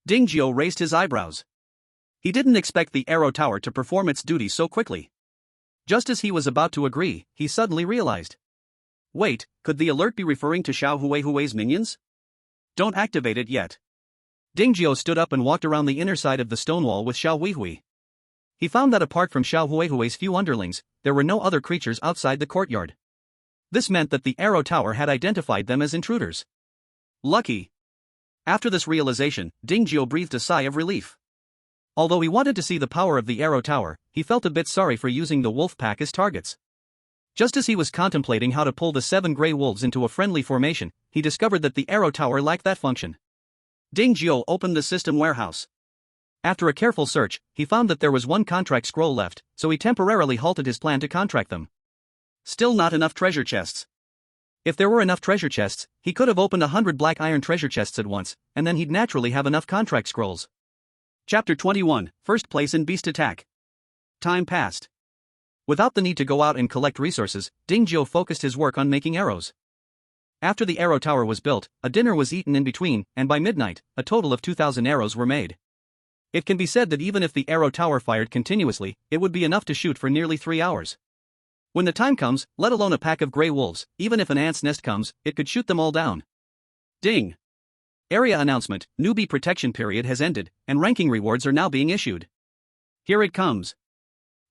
[SPEAKER 2] Dingjio raised his eyebrows. He didn't expect the arrow tower to perform its duty so quickly. Just as he was about to agree, he suddenly realized. Wait, could the alert be referring to Xiao Hui's minions? Don't activate it yet.
[SPEAKER 1] Dingjio stood up and walked around the inner side of the stone wall with Xiao Huihui. He found that apart from Xiao Huihui's few underlings, there were no other creatures outside the courtyard. This meant that the arrow tower had identified them as intruders.
[SPEAKER 2] Lucky. After this realization, Dingjio breathed a sigh of relief.
[SPEAKER 1] Although he wanted to see the power of the arrow tower, he felt a bit sorry for using the wolf pack as targets. Just as he was contemplating how to pull the 7 gray wolves into a friendly formation, he discovered that the arrow tower lacked that function.
[SPEAKER 2] Dingjio opened the system warehouse.
[SPEAKER 1] After a careful search, he found that there was one contract scroll left, so he temporarily halted his plan to contract them.
[SPEAKER 2] Still not enough treasure chests.
[SPEAKER 1] If there were enough treasure chests, he could have opened 100 black iron treasure chests at once, and then he'd naturally have enough contract scrolls.
[SPEAKER 2] Chapter 21, First Place in Beast Attack. Time passed.
[SPEAKER 1] Without the need to go out and collect resources, Dingjio focused his work on making arrows. After the arrow tower was built, a dinner was eaten in between, and by midnight, a total of 2,000 arrows were made. It can be said that even if the arrow tower fired continuously, it would be enough to shoot for nearly 3 hours. When the time comes, let alone a pack of gray wolves, even if an ant's nest comes, it could shoot them all down.
[SPEAKER 2] Ding!
[SPEAKER 1] Area announcement, newbie protection period has ended, and ranking rewards are now being issued.
[SPEAKER 2] Here it comes.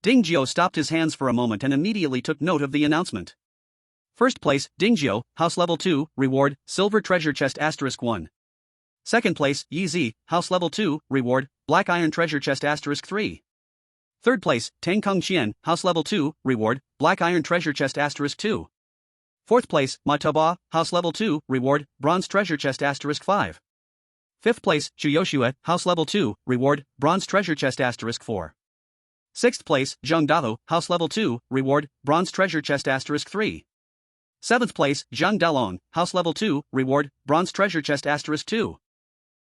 [SPEAKER 2] Dingjio stopped his hands for a moment and immediately took note of the announcement. First place, Dingjio, House Level 2, Reward, Silver Treasure Chest *1. Second place, Yi, House Level 2, Reward, Black Iron Treasure Chest *3. Third place, Tang Kong Qian, House Level 2, Reward, Black Iron Treasure Chest *2. Fourth place, Ma Taba, House Level 2, Reward, Bronze Treasure Chest *5. Fifth place, Shu Yoshua, House Level 2, Reward, Bronze Treasure Chest *4. Sixth place, Zhang Dao, House Level 2, Reward, Bronze Treasure Chest *3. Seventh place, Zhang Dalong, House Level 2, Reward, Bronze Treasure Chest *2.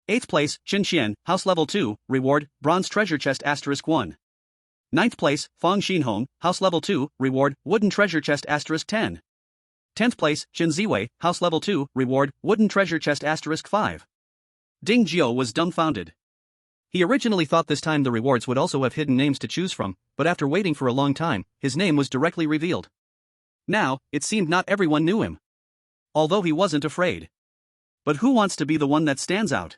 [SPEAKER 2] Eighth place, Qin Xian, House Level 2, Reward, Bronze Treasure Chest *1. Ninth place, Fang Xinhong, House Level 2, Reward, Wooden Treasure Chest *10. 10th place, Xin Ziwei, House Level 2, Reward, Wooden Treasure Chest *5. Dingjio was dumbfounded. He originally thought this time the rewards would also have hidden names to choose from, but after waiting for a long time, his name was directly revealed. Now, it seemed not everyone knew him. Although he wasn't afraid. But who wants to be the one that stands out?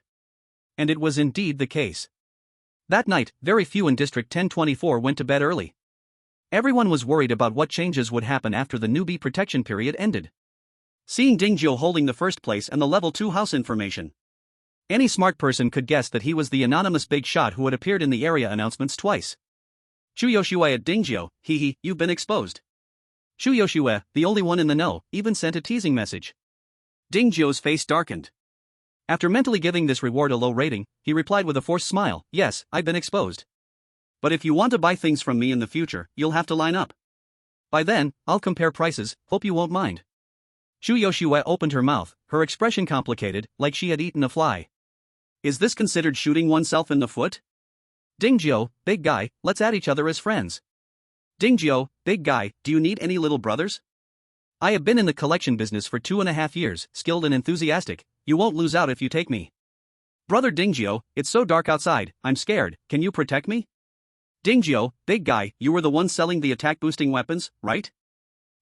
[SPEAKER 2] And it was indeed the case. That night, very few in District 1024 went to bed early. Everyone was worried about what changes would happen after the newbie protection period ended. Seeing Dingjio holding the first place and the level 2 house information, any smart person could guess that he was the anonymous big shot who had appeared in the area announcements twice. Chuyoshue at Dingjio, hee, you've been exposed. Chuyoshue, the only one in the know, even sent a teasing message. Dingjio's face darkened. After mentally giving this reward a low rating, he replied with a forced smile, yes, I've been exposed. But if you want to buy things from me in the future, you'll have to line up. By then, I'll compare prices, hope you won't mind. Chuyoshue opened her mouth, her expression complicated, like she had eaten a fly. Is this considered shooting oneself in the foot? Dingjio, big guy, let's add each other as friends. Dingjio, big guy, do you need any little brothers? I have been in the collection business for 2.5 years, skilled and enthusiastic, you won't lose out if you take me. Brother Dingjio, it's so dark outside, I'm scared, can you protect me? Dingjio, big guy, you were the one selling the attack-boosting weapons, right?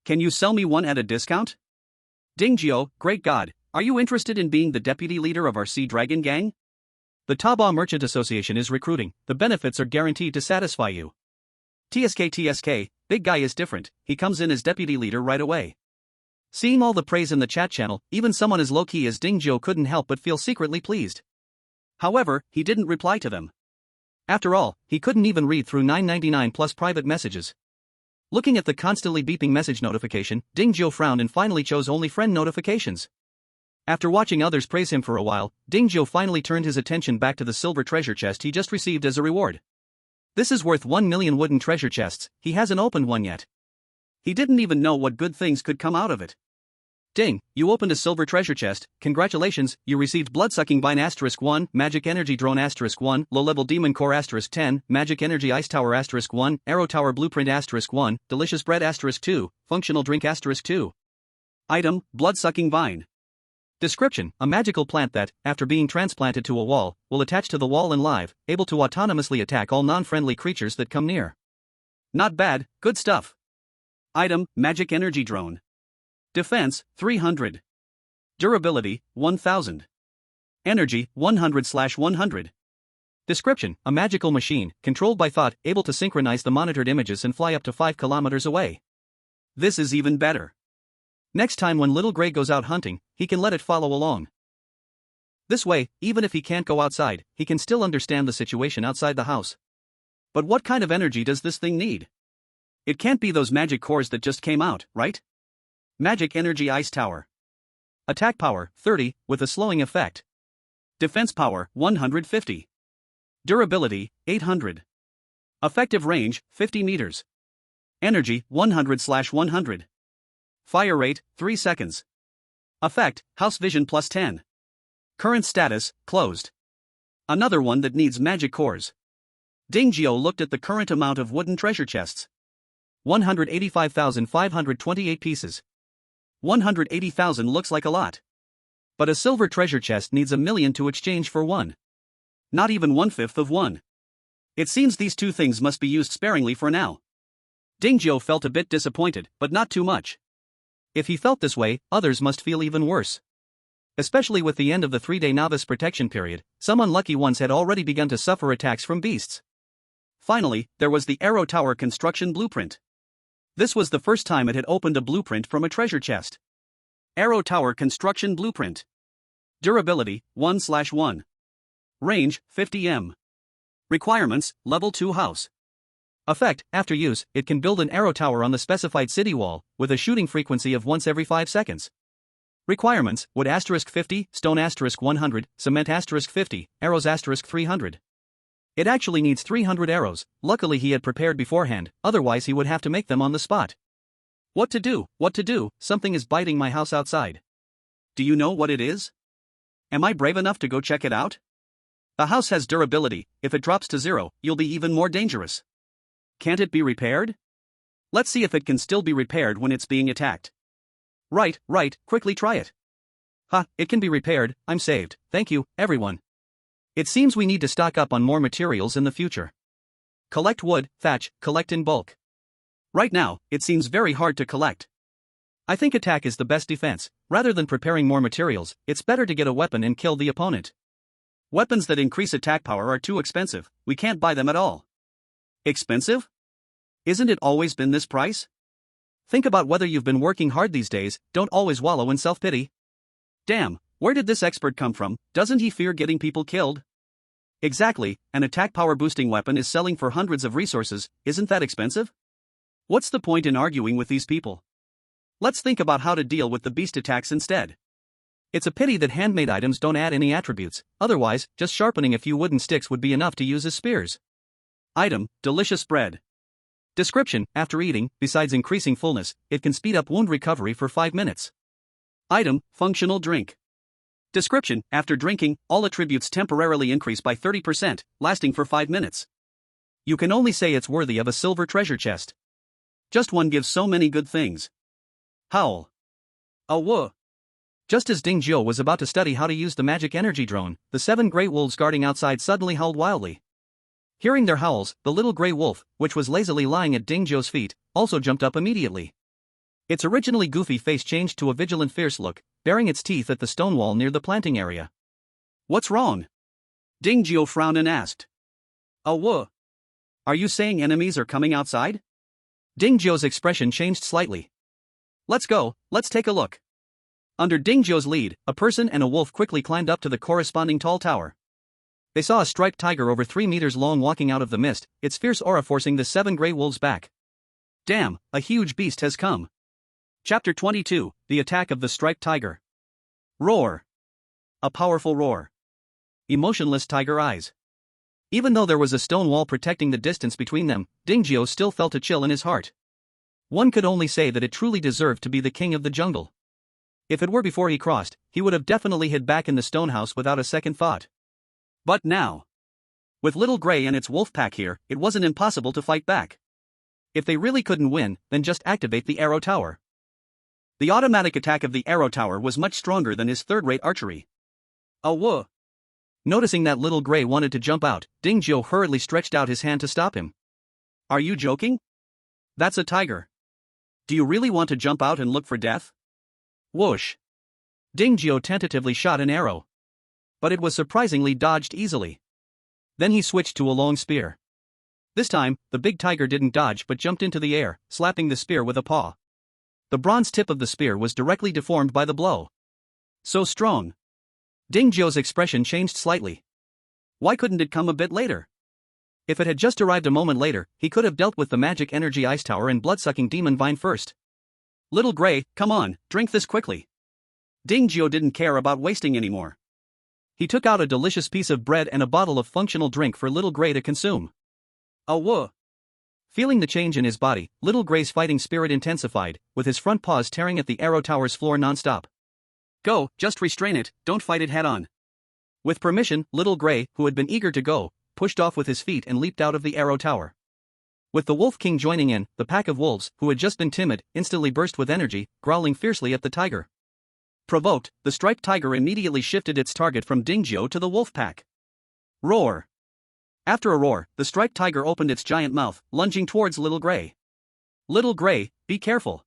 [SPEAKER 2] Can you sell me one at a discount? Dingjio, great god, are you interested in being the deputy leader of our Sea Dragon gang? The Taba Merchant Association is recruiting, the benefits are guaranteed to satisfy you. TSK, big guy is different, he comes in as deputy leader right away. Seeing all the praise in the chat channel, even someone as low-key as Dingjio couldn't help but feel secretly pleased. However, he didn't reply to them. After all, he couldn't even read through 999 plus private messages. Looking at the constantly beeping message notification, Dingjio frowned and finally chose only friend notifications. After watching others praise him for a while, Dingjio finally turned his attention back to the silver treasure chest he just received as a reward. This is worth 1 million wooden treasure chests, he hasn't opened one yet. He didn't even know what good things could come out of it. Ding, you opened a silver treasure chest, congratulations, you received blood-sucking vine *1, magic energy drone *1, low-level demon core *10, magic energy ice tower *1, arrow tower blueprint *1, delicious bread *2, functional drink *2. Item, blood-sucking vine. Description, a magical plant that, after being transplanted to a wall, will attach to the wall and live, able to autonomously attack all non-friendly creatures that come near. Not bad, good stuff. Item, magic energy drone. Defense, 300. Durability, 1000. Energy, 100/100. Description, a magical machine, controlled by thought, able to synchronize the monitored images and fly up to 5 kilometers away. This is even better. Next time when Little Gray goes out hunting, he can let it follow along. This way, even if he can't go outside, he can still understand the situation outside the house. But what kind of energy does this thing need? It can't be those magic cores that just came out, right? Magic Energy Ice Tower. Attack power, 30, with a slowing effect. Defense power, 150. Durability, 800. Effective range, 50 meters. Energy, 100/100. Fire rate, 3 seconds. Effect, House Vision +10. Current status, closed. Another one that needs magic cores. Dingjio looked at the current amount of wooden treasure chests. 185,528 pieces. 180,000 looks like a lot. But a silver treasure chest needs 1 million to exchange for one. Not even 1/5 of one. It seems these two things must be used sparingly for now. Dingjio felt a bit disappointed, but not too much. If he felt this way, others must feel even worse. Especially with the end of the 3-day novice protection period, some unlucky ones had already begun to suffer attacks from beasts. Finally, there was the Arrow Tower construction blueprint. This was the first time it had opened a blueprint from a treasure chest. Arrow Tower construction blueprint. Durability, 1/1. Range, 50 m. Requirements, level 2 house. Effect, after use, it can build an arrow tower on the specified city wall, with a shooting frequency of once every 5 seconds. Requirements, wood *50, stone *100, cement *50, arrows *300. It actually needs 300 arrows, luckily he had prepared beforehand, otherwise he would have to make them on the spot. What to do, something is biting my house outside. Do you know what it is? Am I brave enough to go check it out? The house has durability, if it drops to 0, you'll be even more dangerous. Can't it be repaired? Let's see if it can still be repaired when it's being attacked. Right, quickly try it. It can be repaired, I'm saved, thank you, everyone. It seems we need to stock up on more materials in the future. Collect wood, thatch, collect in bulk. Right now, it seems very hard to collect.
[SPEAKER 1] I think attack is the best defense. Rather than preparing more materials, it's better to get a weapon and kill the opponent.
[SPEAKER 2] Weapons that increase attack power are too expensive, we can't buy them at all. Expensive? Isn't it always been this price?
[SPEAKER 1] Think about whether you've been working hard these days, don't always wallow in self-pity.
[SPEAKER 2] Damn, where did this expert come from? Doesn't he fear getting people killed?
[SPEAKER 1] Exactly, an attack power boosting weapon is selling for hundreds of resources, isn't that expensive?
[SPEAKER 2] What's the point in arguing with these people? Let's think about how to deal with the beast attacks instead.
[SPEAKER 1] It's a pity that handmade items don't add any attributes, otherwise, just sharpening a few wooden sticks would be enough to use as spears.
[SPEAKER 2] Item, delicious bread.
[SPEAKER 1] Description, after eating, besides increasing fullness, it can speed up wound recovery for 5 minutes.
[SPEAKER 2] Item, functional drink. Description, after drinking, all attributes temporarily increase by 30%, lasting for 5 minutes.
[SPEAKER 1] You can only say it's worthy of a silver treasure chest.
[SPEAKER 2] Just one gives so many good things. Howl. Whoa.
[SPEAKER 1] Just as Ding Jiu was about to study how to use the magic energy drone, the 7 gray wolves guarding outside suddenly howled wildly. Hearing their howls, the little gray wolf, which was lazily lying at Ding Jiu's feet, also jumped up immediately. Its originally goofy face changed to a vigilant fierce look, baring its teeth at the stone wall near the planting area.
[SPEAKER 2] What's wrong? Ding Jiu frowned and asked. Whoa. Are you saying enemies are coming outside?
[SPEAKER 1] Ding Jiu's expression changed slightly.
[SPEAKER 2] Let's go, let's take a look.
[SPEAKER 1] Under Ding Jiu's lead, a person and a wolf quickly climbed up to the corresponding tall tower. They saw a striped tiger over 3 meters long walking out of the mist, its fierce aura forcing the 7 gray wolves back.
[SPEAKER 2] Damn, a huge beast has come. Chapter 22, The Attack of the Striped Tiger. Roar. A powerful roar.
[SPEAKER 1] Emotionless tiger eyes. Even though there was a stone wall protecting the distance between them, Ding Jiu still felt a chill in his heart. One could only say that it truly deserved to be the king of the jungle. If it were before he crossed, he would have definitely hid back in the stone house without a second thought.
[SPEAKER 2] But now, with Little Gray and its wolf pack here, it wasn't impossible to fight back.
[SPEAKER 1] If they really couldn't win, then just activate the arrow tower.
[SPEAKER 2] The automatic attack of the arrow tower was much stronger than his third-rate archery. Whoa.
[SPEAKER 1] Noticing that Little Gray wanted to jump out, Ding Jiu hurriedly stretched out his hand to stop him.
[SPEAKER 2] Are you joking? That's a tiger. Do you really want to jump out and look for death?
[SPEAKER 1] Whoosh. Ding Jiu tentatively shot an arrow. But it was surprisingly dodged easily. Then he switched to a long spear. This time, the big tiger didn't dodge but jumped into the air, slapping the spear with a paw. The bronze tip of the spear was directly deformed by the blow.
[SPEAKER 2] So strong.
[SPEAKER 1] Ding Jiu's expression changed slightly.
[SPEAKER 2] Why couldn't it come a bit later?
[SPEAKER 1] If it had just arrived a moment later, he could have dealt with the magic energy ice tower and blood-sucking demon vine first.
[SPEAKER 2] Little Gray, come on, drink this quickly. Ding Jiu didn't care about wasting anymore.
[SPEAKER 1] He took out a delicious piece of bread and a bottle of functional drink for Little Gray to consume.
[SPEAKER 2] Whoa.
[SPEAKER 1] Feeling the change in his body, Little Gray's fighting spirit intensified, with his front paws tearing at the arrow tower's floor non-stop.
[SPEAKER 2] Go, just restrain it, don't fight it head-on.
[SPEAKER 1] With permission, Little Gray, who had been eager to go, pushed off with his feet and leaped out of the arrow tower. With the Wolf King joining in, the pack of wolves, who had just been timid, instantly burst with energy, growling fiercely at the tiger. Provoked, the striped tiger immediately shifted its target from Ding Jiu to the wolf pack. Roar. After a roar, the striped tiger opened its giant mouth, lunging towards Little Gray. Little Gray, be careful.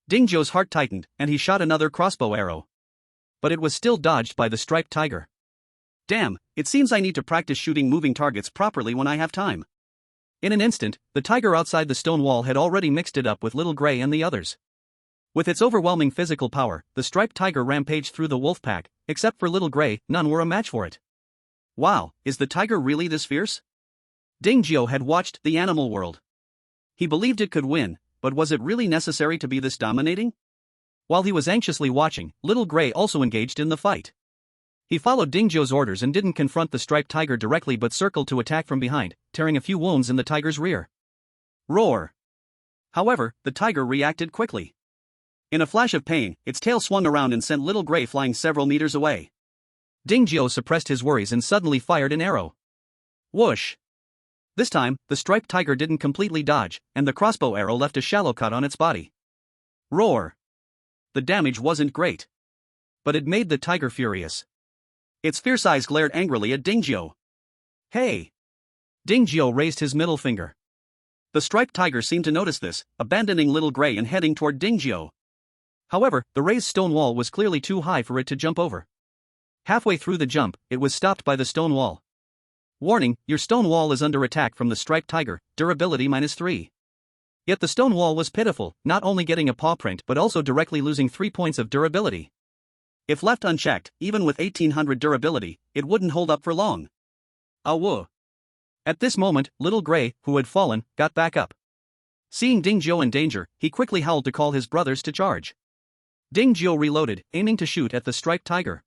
[SPEAKER 1] Ding Jiu's heart tightened, and he shot another crossbow arrow. But it was still dodged by the striped tiger.
[SPEAKER 2] Damn, it seems I need to practice shooting moving targets properly when I have time.
[SPEAKER 1] In an instant, the tiger outside the stone wall had already mixed it up with Little Gray and the others. With its overwhelming physical power, the striped tiger rampaged through the wolf pack, except for Little Gray, none were a match for it.
[SPEAKER 2] Wow, is the tiger really this fierce?
[SPEAKER 1] Ding Jiu had watched
[SPEAKER 2] the animal world. He believed it could win, but was it really necessary to be this dominating?
[SPEAKER 1] While he was anxiously watching, Little Gray also engaged in the fight. He followed Ding Jiu's orders and didn't confront the striped tiger directly but circled to attack from behind, tearing a few wounds in the tiger's rear.
[SPEAKER 2] Roar. However, the tiger reacted quickly. In a flash of pain, its tail swung around and sent Little Gray flying several meters away.
[SPEAKER 1] Ding Jiu suppressed his worries and suddenly fired an arrow. Whoosh. This time, the striped tiger didn't completely dodge, and the crossbow arrow left a shallow cut on its body.
[SPEAKER 2] Roar. The damage wasn't great.
[SPEAKER 1] But it made the tiger furious.
[SPEAKER 2] Its fierce eyes glared angrily at Ding Jiu.
[SPEAKER 1] Hey! Ding Jiu raised his middle finger.
[SPEAKER 2] The striped tiger seemed to notice this, abandoning Little Gray and heading toward Ding Jiu. However, the raised stone wall was clearly too high for it to jump over. Halfway through the jump, it was stopped by the stone wall. Warning, your stone wall is under attack from the striped tiger, durability -3. Yet the stone wall was pitiful, not only getting a paw print but also directly losing 3 points of durability. If left unchecked, even with 1800 durability, it wouldn't hold up for long. Whoa. At this moment, Little Gray, who had fallen, got back up. Seeing Ding Jiu in danger, he quickly howled to call his brothers to charge. Ding Jiu reloaded, aiming to shoot at the striped tiger.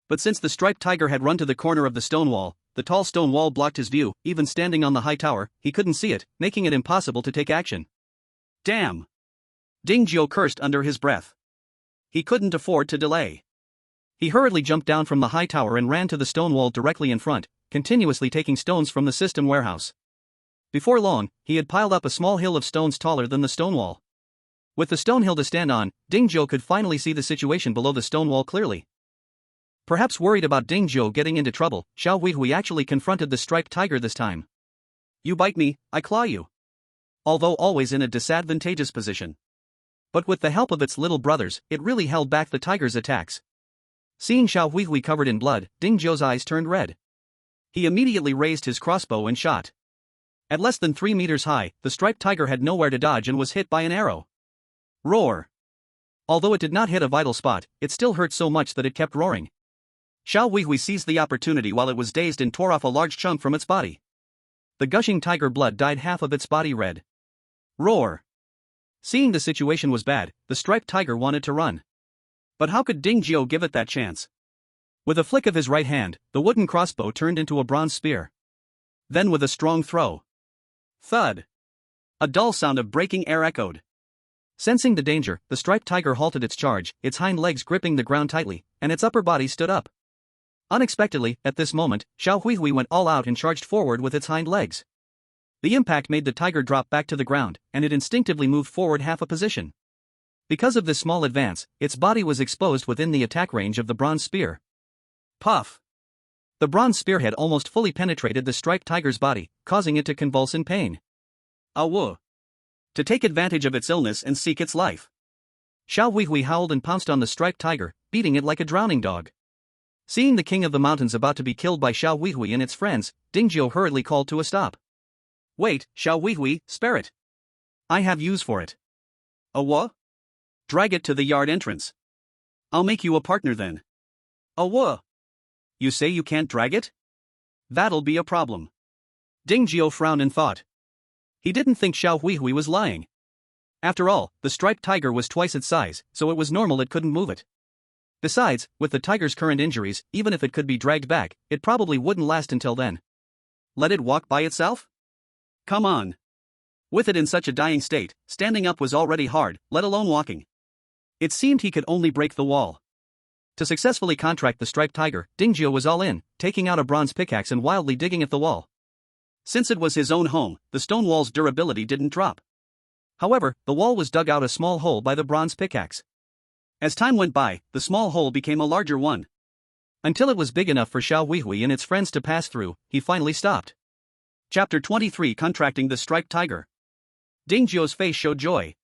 [SPEAKER 2] But since the striped tiger had run to the corner of the stone wall, the tall stone wall blocked his view. Even standing on the high tower, he couldn't see it, making it impossible to take action. Damn! Ding Jiu cursed under his breath. He couldn't afford to delay. He hurriedly jumped down from the high tower and ran to the stone wall directly in front, continuously taking stones from the system warehouse. Before long, he had piled up a small hill of stones taller than the stone wall. With the stone hill to stand on, Ding Jiu could finally see the situation below the stone wall clearly. Perhaps worried about Ding Jiu getting into trouble, Xiao Huihui actually confronted the striped tiger this time. You bite me, I claw you. Although always in a disadvantageous position. But with the help of its little brothers, it really held back the tiger's attacks. Seeing Xiao Huihui covered in blood, Ding Jiu's eyes turned red. He immediately raised his crossbow and shot. At less than 3 meters high, the striped tiger had nowhere to dodge and was hit by an arrow. Roar! Although it did not hit a vital spot, it still hurt so much that it kept roaring. Xiao Huihui seized the opportunity while it was dazed and tore off a large chunk from its body. The gushing tiger blood dyed half of its body red. Roar! Seeing the situation was bad, the striped tiger wanted to run. But how could Ding Jiu give it that chance? With a flick of his right hand, the wooden crossbow turned into a bronze spear. Then with a strong throw. Thud! A dull sound of breaking air echoed. Sensing the danger, the striped tiger halted its charge, its hind legs gripping the ground tightly, and its upper body stood up. Unexpectedly, at this moment, Xiao Huihui went all out and charged forward with its hind legs. The impact made the tiger drop back to the ground, and it instinctively moved forward half a position. Because of this small advance, its body was exposed within the attack range of the bronze spear. Puff! The bronze spearhead almost fully penetrated the striped tiger's body, causing it to convulse in pain. Whoa! To take advantage of its illness and seek its life. Xiao Huihui howled and pounced on the striped tiger, beating it like a drowning dog. Seeing the king of the mountains about to be killed by Xiao Huihui and its friends, Ding Jiu hurriedly called to a stop. Wait, Xiao Huihui, spare it. I have use for it. What? Drag it to the yard entrance. I'll make you a partner then. What? You say you can't drag it? That'll be a problem. Ding Jiu frowned in thought. He didn't think Xiao Huihui was lying. After all, the striped tiger was twice its size, so it was normal it couldn't move it. Besides, with the tiger's current injuries, even if it could be dragged back, it probably wouldn't last until then. Let it walk by itself? Come on. With it in such a dying state, standing up was already hard, let alone walking. It seemed he could only break the wall. To successfully contract the striped tiger, Ding Jiu was all in, taking out a bronze pickaxe and wildly digging at the wall. Since it was his own home, the stone wall's durability didn't drop. However, the wall was dug out a small hole by the bronze pickaxe. As time went by, the small hole became a larger one. Until it was big enough for Xiao Huihui and its friends to pass through, he finally stopped. Chapter 23 Contracting the Striped Tiger. Ding Jiu's face showed joy.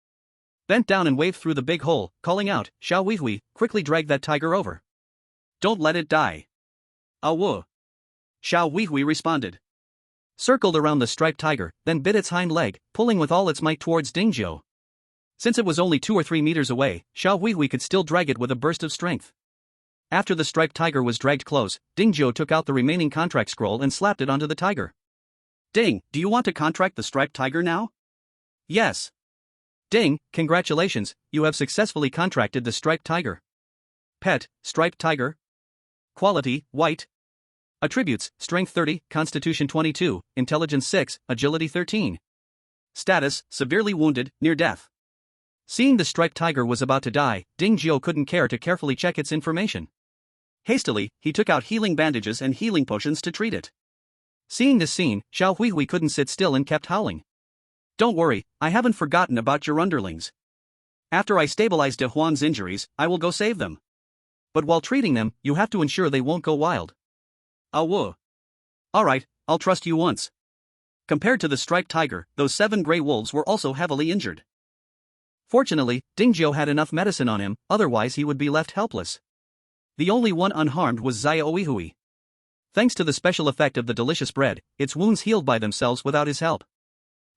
[SPEAKER 2] Bent down and waved through the big hole, calling out, Xiao Huihui, quickly drag that tiger over. Don't let it die. Whoa. Xiao Huihui responded. Circled around the striped tiger, then bit its hind leg, pulling with all its might towards Ding Jiu. Since it was only 2 or 3 meters away, Xiao Huihui could still drag it with a burst of strength. After the striped tiger was dragged close, Ding Jiu took out the remaining contract scroll and slapped it onto the tiger. Ding, do you want to contract the striped tiger now? Yes. Ding, congratulations, you have successfully contracted the striped tiger. Pet, striped tiger. Quality, white. Attributes, Strength 30, Constitution 22, Intelligence 6, Agility 13. Status, severely wounded, near death. Seeing the striped tiger was about to die, Ding Jiu couldn't care to carefully check its information. Hastily, he took out healing bandages and healing potions to treat it. Seeing this scene, Xiao Huihui couldn't sit still and kept howling. Don't worry, I haven't forgotten about your underlings. After I stabilize De Huan's injuries, I will go save them. But while treating them, you have to ensure they won't go wild. Whoa. Alright, I'll trust you once. Compared to the striped tiger, those 7 gray wolves were also heavily injured.
[SPEAKER 1] Fortunately, Dingjiu had enough medicine on him, otherwise he would be left helpless. The only one unharmed was Xiaohui. Thanks to the special effect of the delicious bread, its wounds healed by themselves without his help.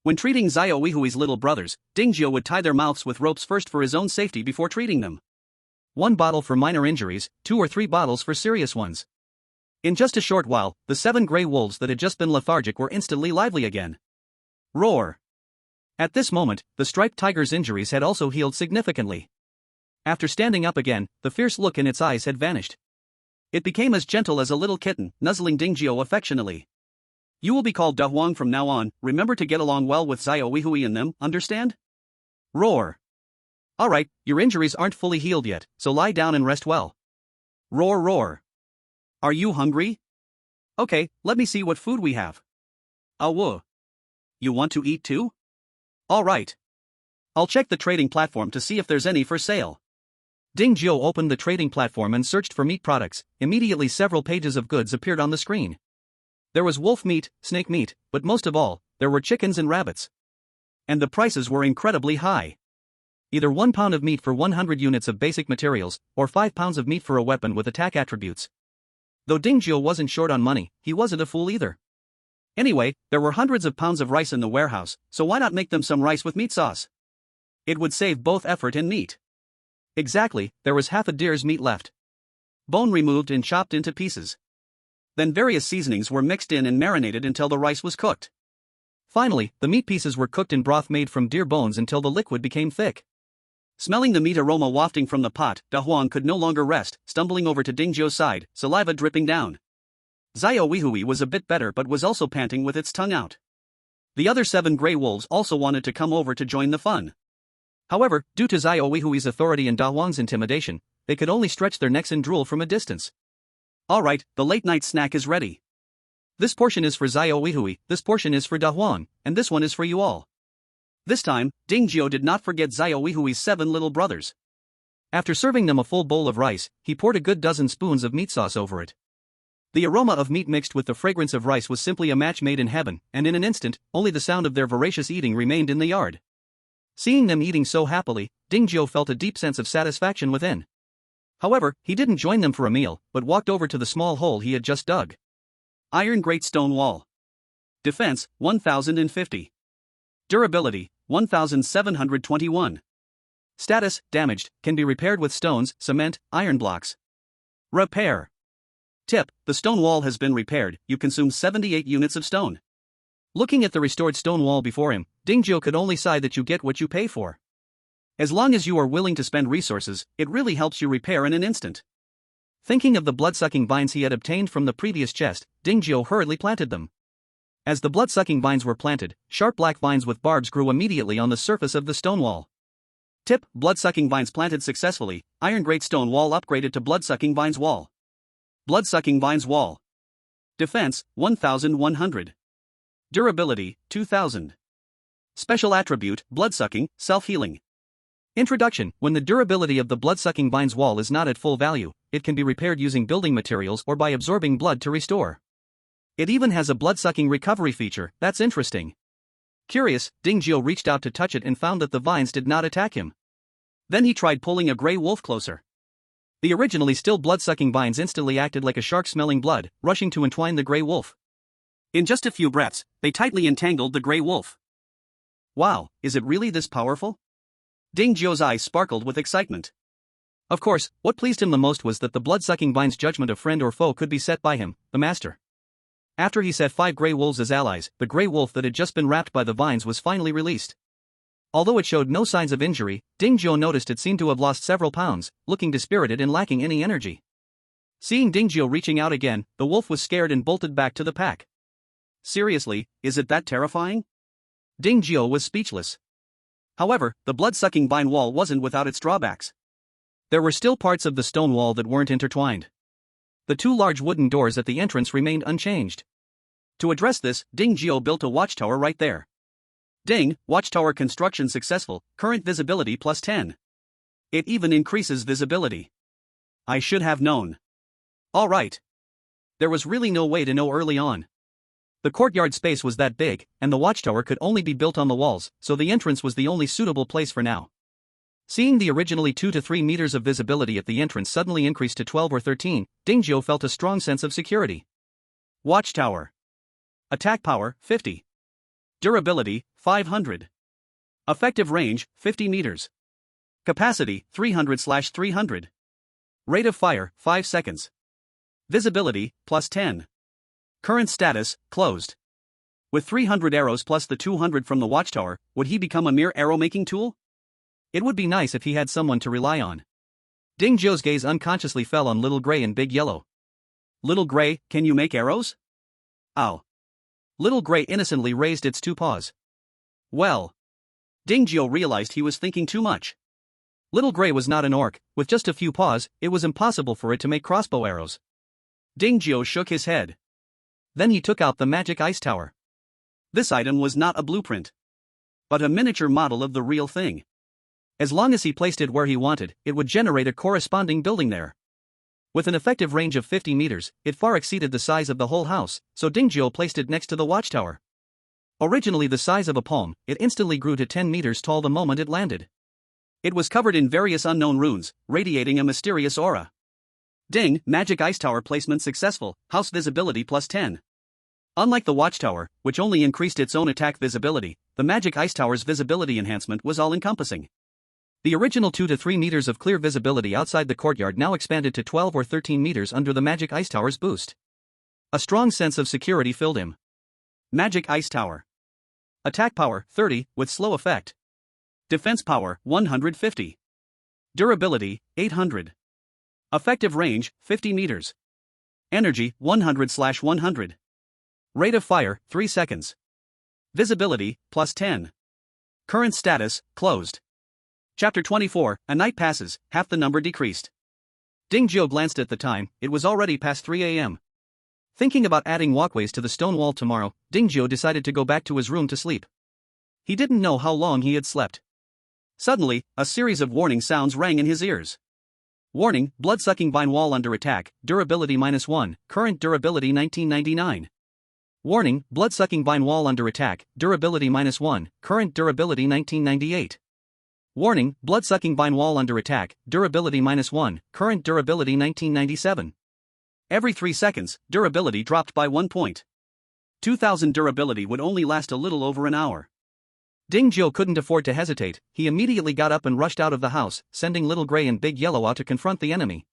[SPEAKER 1] When treating Xiaohui's little brothers, Dingjiu would tie their mouths with ropes first for his own safety before treating them. 1 bottle for minor injuries, 2 or 3 bottles for serious ones. In just a short while, the 7 gray wolves that had just been lethargic were instantly lively again. Roar! At this moment, the striped tiger's injuries had also healed significantly. After standing up again, the fierce look in its eyes had vanished. It became as gentle as a little kitten, nuzzling Dingjiu affectionately. You will be called Da Huang from now on, remember to get along well with Xiaohui and them, understand? Roar! Alright, your injuries aren't fully healed yet, so lie down and rest well. Roar roar! Are you hungry? Okay, let me see what food we have. Whoa. You want to eat too? Alright. I'll check the trading platform to see if there's any for sale. Dingjiu opened the trading platform and searched for meat products. Immediately several pages of goods appeared on the screen. There was wolf meat, snake meat, but most of all, there were chickens and rabbits. And the prices were incredibly high. Either 1 pound of meat for 100 units of basic materials, or 5 pounds of meat for a weapon with attack attributes. Though Dingjiu wasn't short on money, he wasn't a fool either. Anyway, there were hundreds of pounds of rice in the warehouse, so why not make them some rice with meat sauce? It would save both effort and meat. Exactly, there was half a deer's meat left. Bone removed and chopped into pieces. Then various seasonings were mixed in and marinated until the rice was cooked. Finally, the meat pieces were cooked in broth made from deer bones until the liquid became thick. Smelling the meat aroma wafting from the pot, Da Huang could no longer rest, stumbling over to Dingjiu's side, saliva dripping down. Xiaohui was a bit better but was also panting with its tongue out. The other 7 gray wolves also wanted to come over to join the fun. However, due to Xiaohui's authority and Da Huang's intimidation, they could only stretch their necks and drool from a distance. Alright, the late-night snack is ready. This portion is for Xiaohui, this portion is for Da Huang, and this one is for you all. This time, Dingjiu did not forget Xiaohui's 7 little brothers. After serving them a full bowl of rice, he poured a good dozen spoons of meat sauce over it. The aroma of meat mixed with the fragrance of rice was simply a match made in heaven, and in an instant, only the sound of their voracious eating remained in the yard. Seeing them eating so happily, Dingjiu felt a deep sense of satisfaction within. However, he didn't join them for a meal, but walked over to the small hole he had just dug. Iron Great Stone Wall. Defense, 1050. Durability, 1721. Status, damaged, can be repaired with stones, cement, iron blocks. Repair. Tip, the stone wall has been repaired, you consume 78 units of stone. Looking at the restored stone wall before him, Dingjiu could only sigh that you get what you pay for. As long as you are willing to spend resources, it really helps you repair in an instant. Thinking of the blood-sucking vines he had obtained from the previous chest, Dingjiu hurriedly planted them. As the blood-sucking vines were planted, sharp black vines with barbs grew immediately on the surface of the stone wall. Tip, blood-sucking vines planted successfully, Iron Great Stone Wall upgraded to blood-sucking vines wall. Blood-sucking vines wall. Defense, 1100. Durability, 2000. Special attribute, blood-sucking, self-healing. Introduction, when the durability of the blood-sucking vines wall is not at full value, it can be repaired using building materials or by absorbing blood to restore. It even has a blood-sucking recovery feature, that's interesting. Curious, Dingjiu reached out to touch it and found that the vines did not attack him. Then he tried pulling a gray wolf closer. The originally still blood-sucking vines instantly acted like a shark smelling blood, rushing to entwine the gray wolf. In just a few breaths, they tightly entangled the gray wolf. Wow, is it really this powerful? Dingjiu's eyes sparkled with excitement. Of course, what pleased him the most was that the blood-sucking vine's judgment of friend or foe could be set by him, the master. After he set 5 gray wolves as allies, the gray wolf that had just been wrapped by the vines was finally released. Although it showed no signs of injury, Dingjiu noticed it seemed to have lost several pounds, looking dispirited and lacking any energy. Seeing Dingjiu reaching out again, the wolf was scared and bolted back to the pack. Seriously, is it that terrifying? Dingjiu was speechless. However, the blood-sucking vine wall wasn't without its drawbacks. There were still parts of the stone wall that weren't intertwined. The 2 large wooden doors at the entrance remained unchanged. To address this, Dingjiu built a watchtower right there. Ding, watchtower construction successful, current visibility plus 10. It even increases visibility. I should have known. Alright. There was really no way to know early on. The courtyard space was that big, and the watchtower could only be built on the walls, so the entrance was the only suitable place for now. Seeing the originally 2 to 3 meters of visibility at the entrance suddenly increased to 12 or 13, Dingzhou felt a strong sense of security.
[SPEAKER 2] Watchtower. Attack power, 50. Durability, 500. Effective range, 50 meters. Capacity, 300/300. Rate of fire, 5 seconds. Visibility, plus 10. Current status, closed. With 300 arrows plus the 200 from the watchtower, would he become a mere arrow-making tool?
[SPEAKER 1] It would be nice if he had someone to rely on. Dingzhou's gaze unconsciously fell on Little Gray and Big Yellow.
[SPEAKER 2] Little Gray, can you make arrows? Ow.
[SPEAKER 1] Little Gray innocently raised its 2 paws.
[SPEAKER 2] Well. Dingzhou realized he was thinking too much.
[SPEAKER 1] Little Gray was not an orc. With just a few paws, it was impossible for it to make crossbow arrows.
[SPEAKER 2] Dingzhou shook his head.
[SPEAKER 1] Then he took out the magic ice tower.
[SPEAKER 2] This item was not a blueprint, but a miniature model of the real thing.
[SPEAKER 1] As long as he placed it where he wanted, it would generate a corresponding building there. With an effective range of 50 meters, it far exceeded the size of the whole house, so Dingzhou placed it next to the watchtower. Originally the size of a palm, it instantly grew to 10 meters tall the moment it landed.
[SPEAKER 2] It was covered in various unknown runes, radiating a mysterious aura. Ding, magic ice tower placement successful, house visibility plus 10. Unlike the watchtower, which only increased its own attack visibility, the magic ice tower's visibility enhancement was all-encompassing. The original 2 to 3 meters of clear visibility outside the courtyard now expanded to 12 or 13 meters under the magic ice tower's boost. A strong sense of security filled him. Magic ice tower. Attack power, 30, with slow effect. Defense power, 150. Durability, 800. Effective range, 50 meters. Energy, 100/100. Rate of fire, 3 seconds. Visibility, plus 10. Current status, closed. Chapter 24, a night passes, half the number decreased.
[SPEAKER 1] Dingzhou glanced at the time, it was already past 3 a.m. Thinking about adding walkways to the stone wall tomorrow, Dingzhou decided to go back to his room to sleep. He didn't know how long he had slept.
[SPEAKER 2] Suddenly, a series of warning sounds rang in his ears. Warning, blood-sucking vine wall under attack, durability -1, current durability 1999.
[SPEAKER 1] Warning, blood-sucking vine wall under attack, durability -1, current durability 1998. Warning, blood-sucking vine wall under attack, durability -1, current durability 1997.
[SPEAKER 2] Every 3 seconds, durability dropped by 1 point. 2000 durability would only last a little over an hour.
[SPEAKER 1] Dingzhou couldn't afford to hesitate. He immediately got up and rushed out of the house, sending Little Gray and Big Yellow out to confront the enemy.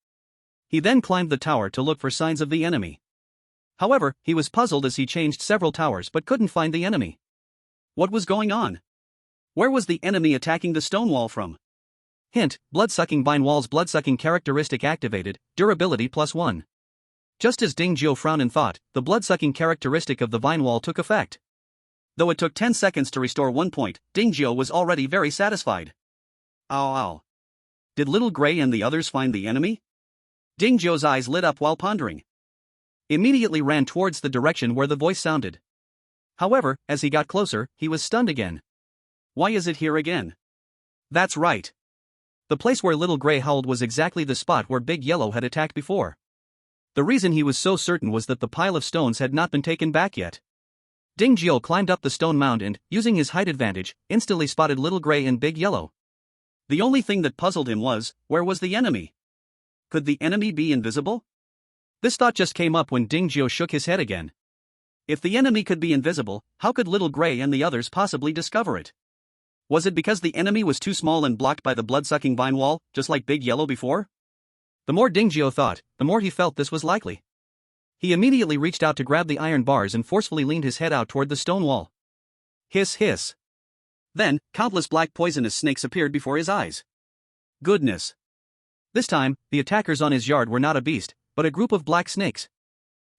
[SPEAKER 1] He then climbed the tower to look for signs of the enemy. However, he was puzzled as he changed several towers but couldn't find the enemy.
[SPEAKER 2] What was going on? Where was the enemy attacking the stone wall from?
[SPEAKER 1] Hint, blood-sucking vine wall's blood-sucking characteristic activated, durability +1. Just as Dingzhou frowned in thought, the blood-sucking characteristic of the vine wall took effect.
[SPEAKER 2] Though it took 10 seconds to restore 1 point, Dingzhou was already very satisfied. Ow ow. Did Little Gray and the others find the enemy? Dingzhou's eyes lit up while pondering.
[SPEAKER 1] Immediately ran towards the direction where the voice sounded. However, as he got closer, he was stunned again.
[SPEAKER 2] Why is it here again?
[SPEAKER 1] That's right. The place where Little Gray howled was exactly the spot where Big Yellow had attacked before. The reason he was so certain was that the pile of stones had not been taken back yet. Dingzhou climbed up the stone mound and, using his height advantage, instantly spotted Little Gray and Big Yellow.
[SPEAKER 2] The only thing that puzzled him was, where was the enemy? Could the enemy be invisible?
[SPEAKER 1] This thought just came up when Dingzhou shook his head again.
[SPEAKER 2] If the enemy could be invisible, how could Little Gray and the others possibly discover it? Was it because the enemy was too small and blocked by the blood-sucking vine wall, just like Big Yellow before?
[SPEAKER 1] The more Dingzhou thought, the more he felt this was likely. He immediately reached out to grab the iron bars and forcefully leaned his head out toward the stone wall.
[SPEAKER 2] Hiss hiss. Then, countless black poisonous snakes appeared before his eyes. Goodness.
[SPEAKER 1] This time, the attackers on his yard were not a beast, but a group of black snakes.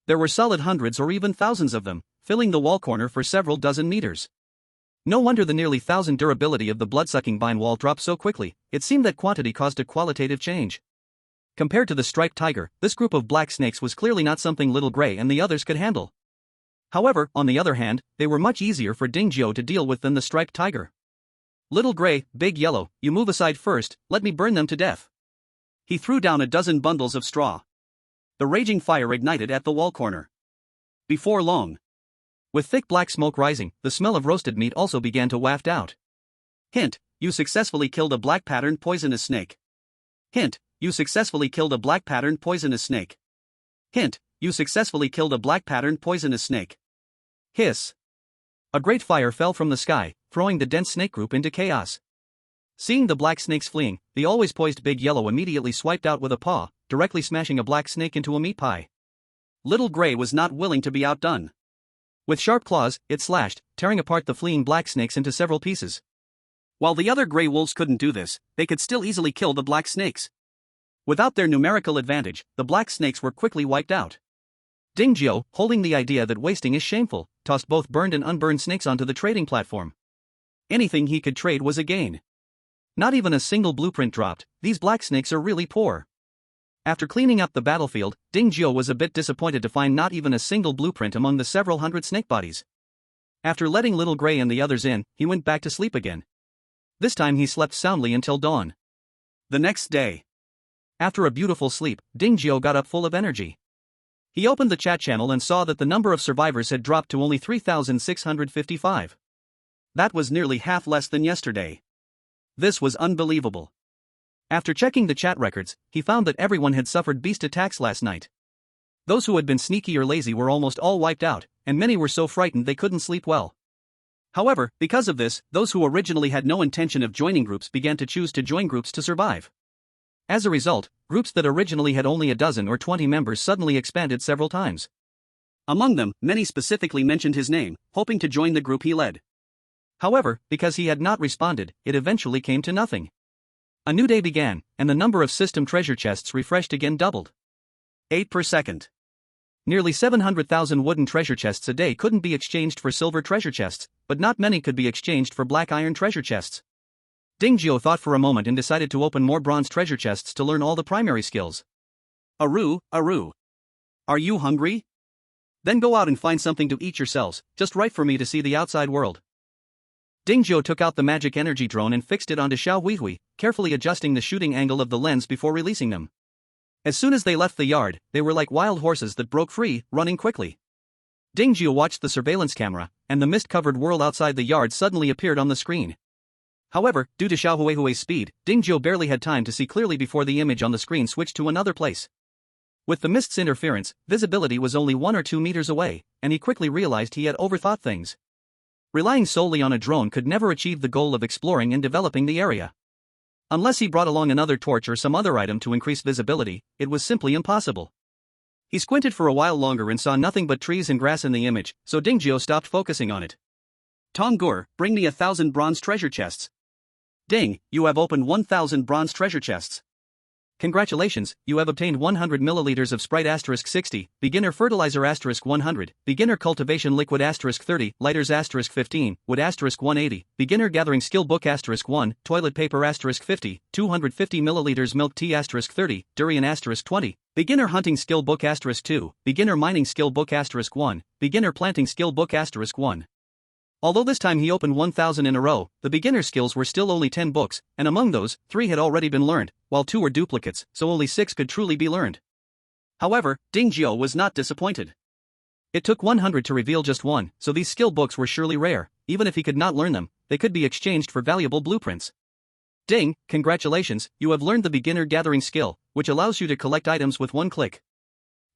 [SPEAKER 1] There were solid hundreds or even thousands of them, filling the wall corner for several dozen meters. No wonder the nearly 1,000 durability of the blood-sucking vine wall dropped so quickly. It seemed that quantity caused a qualitative change. Compared to the striped tiger, this group of black snakes was clearly not something Little Gray and the others could handle. However, on the other hand, they were much easier for Dingzhou to deal with than the striped tiger. Little Gray, Big Yellow, you move aside first, let me burn them to death. He threw down a dozen bundles of straw. The raging fire ignited at the wall corner. Before long, with thick black smoke rising, the smell of roasted meat also began to waft out. Hint,
[SPEAKER 2] you successfully killed a black patterned poisonous snake. Hint, you successfully killed a black patterned poisonous snake. Hint, you successfully killed a black patterned poisonous snake. Hiss. A great fire fell from the sky, throwing the dense snake group into chaos. Seeing the black snakes fleeing, the always poised Big Yellow immediately swiped out with a paw, directly smashing a black snake into a meat pie. Little Gray was not willing to be outdone. With sharp claws, it slashed, tearing apart the fleeing black snakes into several pieces. While the other gray wolves couldn't do this, they could still easily kill the black snakes. Without their numerical advantage, the black snakes were quickly wiped out. Dingjiu, holding the idea that wasting is shameful, tossed both burned and unburned snakes onto the trading platform. Anything he could trade was a gain. Not even a single blueprint dropped. These black snakes are really poor. After cleaning up the battlefield, Dingjiu was a bit disappointed to find not even a single blueprint among the several hundred snake bodies. After letting Little Gray and the others in, he went back to sleep again. This time he slept soundly until dawn. The next day. After a beautiful sleep, Dingjiu got up full of energy. He opened the chat channel and saw that the number of survivors had dropped to only 3,655. That was nearly half less than yesterday. This was unbelievable. After checking the chat records, he found that everyone had suffered beast attacks last night. Those who had been sneaky or lazy were almost all wiped out, and many were so frightened they couldn't sleep well. However, because of this, those who originally had no intention of joining groups began to choose to join groups to survive. As a result, groups that originally had only a dozen or 20 members suddenly expanded several times. Among them, many specifically mentioned his name, hoping to join the group he led. However, because he had not responded, it eventually came to nothing. A new day began, and the number of system treasure chests refreshed again doubled. 8 per second. Nearly 700,000 wooden treasure chests a day couldn't be exchanged for silver treasure chests, but not many could be exchanged for black iron treasure chests. Dingjiu thought for a moment and decided to open more bronze treasure chests to learn all the primary skills. Aru, Aru. Are you hungry? Then go out and find something to eat yourselves, just right for me to see the outside world. Dingjiu took out the magic energy drone and fixed it onto Xiao Huihui, carefully adjusting the shooting angle of the lens before releasing them. As soon as they left the yard, they were like wild horses that broke free, running quickly. Dingjiu watched the surveillance camera, and the mist-covered world outside the yard suddenly appeared on the screen. However, due to Xiao Huihui's speed, Dingjiu barely had time to see clearly before the image on the screen switched to another place. With the mist's interference, visibility was only 1 or 2 meters away, and he quickly realized he had overthought things. Relying solely on a drone could never achieve the goal of exploring and developing the area. Unless he brought along another torch or some other item to increase visibility, it was simply impossible. He squinted for a while longer and saw nothing but trees and grass in the image, so Dingjiu stopped focusing on it. Tonggur, bring me 1,000 bronze treasure chests. Ding, you have opened 1,000 bronze treasure chests. Congratulations, you have obtained 100 milliliters of Sprite *60, Beginner Fertilizer *100, Beginner Cultivation Liquid *30, Lighters *15, Wood *180, Beginner Gathering Skill Book *1, Toilet Paper *50, 250 milliliters Milk Tea *30, Durian *20, Beginner Hunting Skill Book *2, Beginner Mining Skill Book *1, Beginner Planting Skill Book *1. Although this time he opened 1,000 in a row, the beginner skills were still only 10 books, and among those, 3 had already been learned, while 2 were duplicates, so only 6 could truly be learned. However, Dingjiu was not disappointed. It took 100 to reveal just one, so these skill books were surely rare. Even if he could not learn them, they could be exchanged for valuable blueprints. Ding, congratulations, you have learned the beginner gathering skill, which allows you to collect items with one click.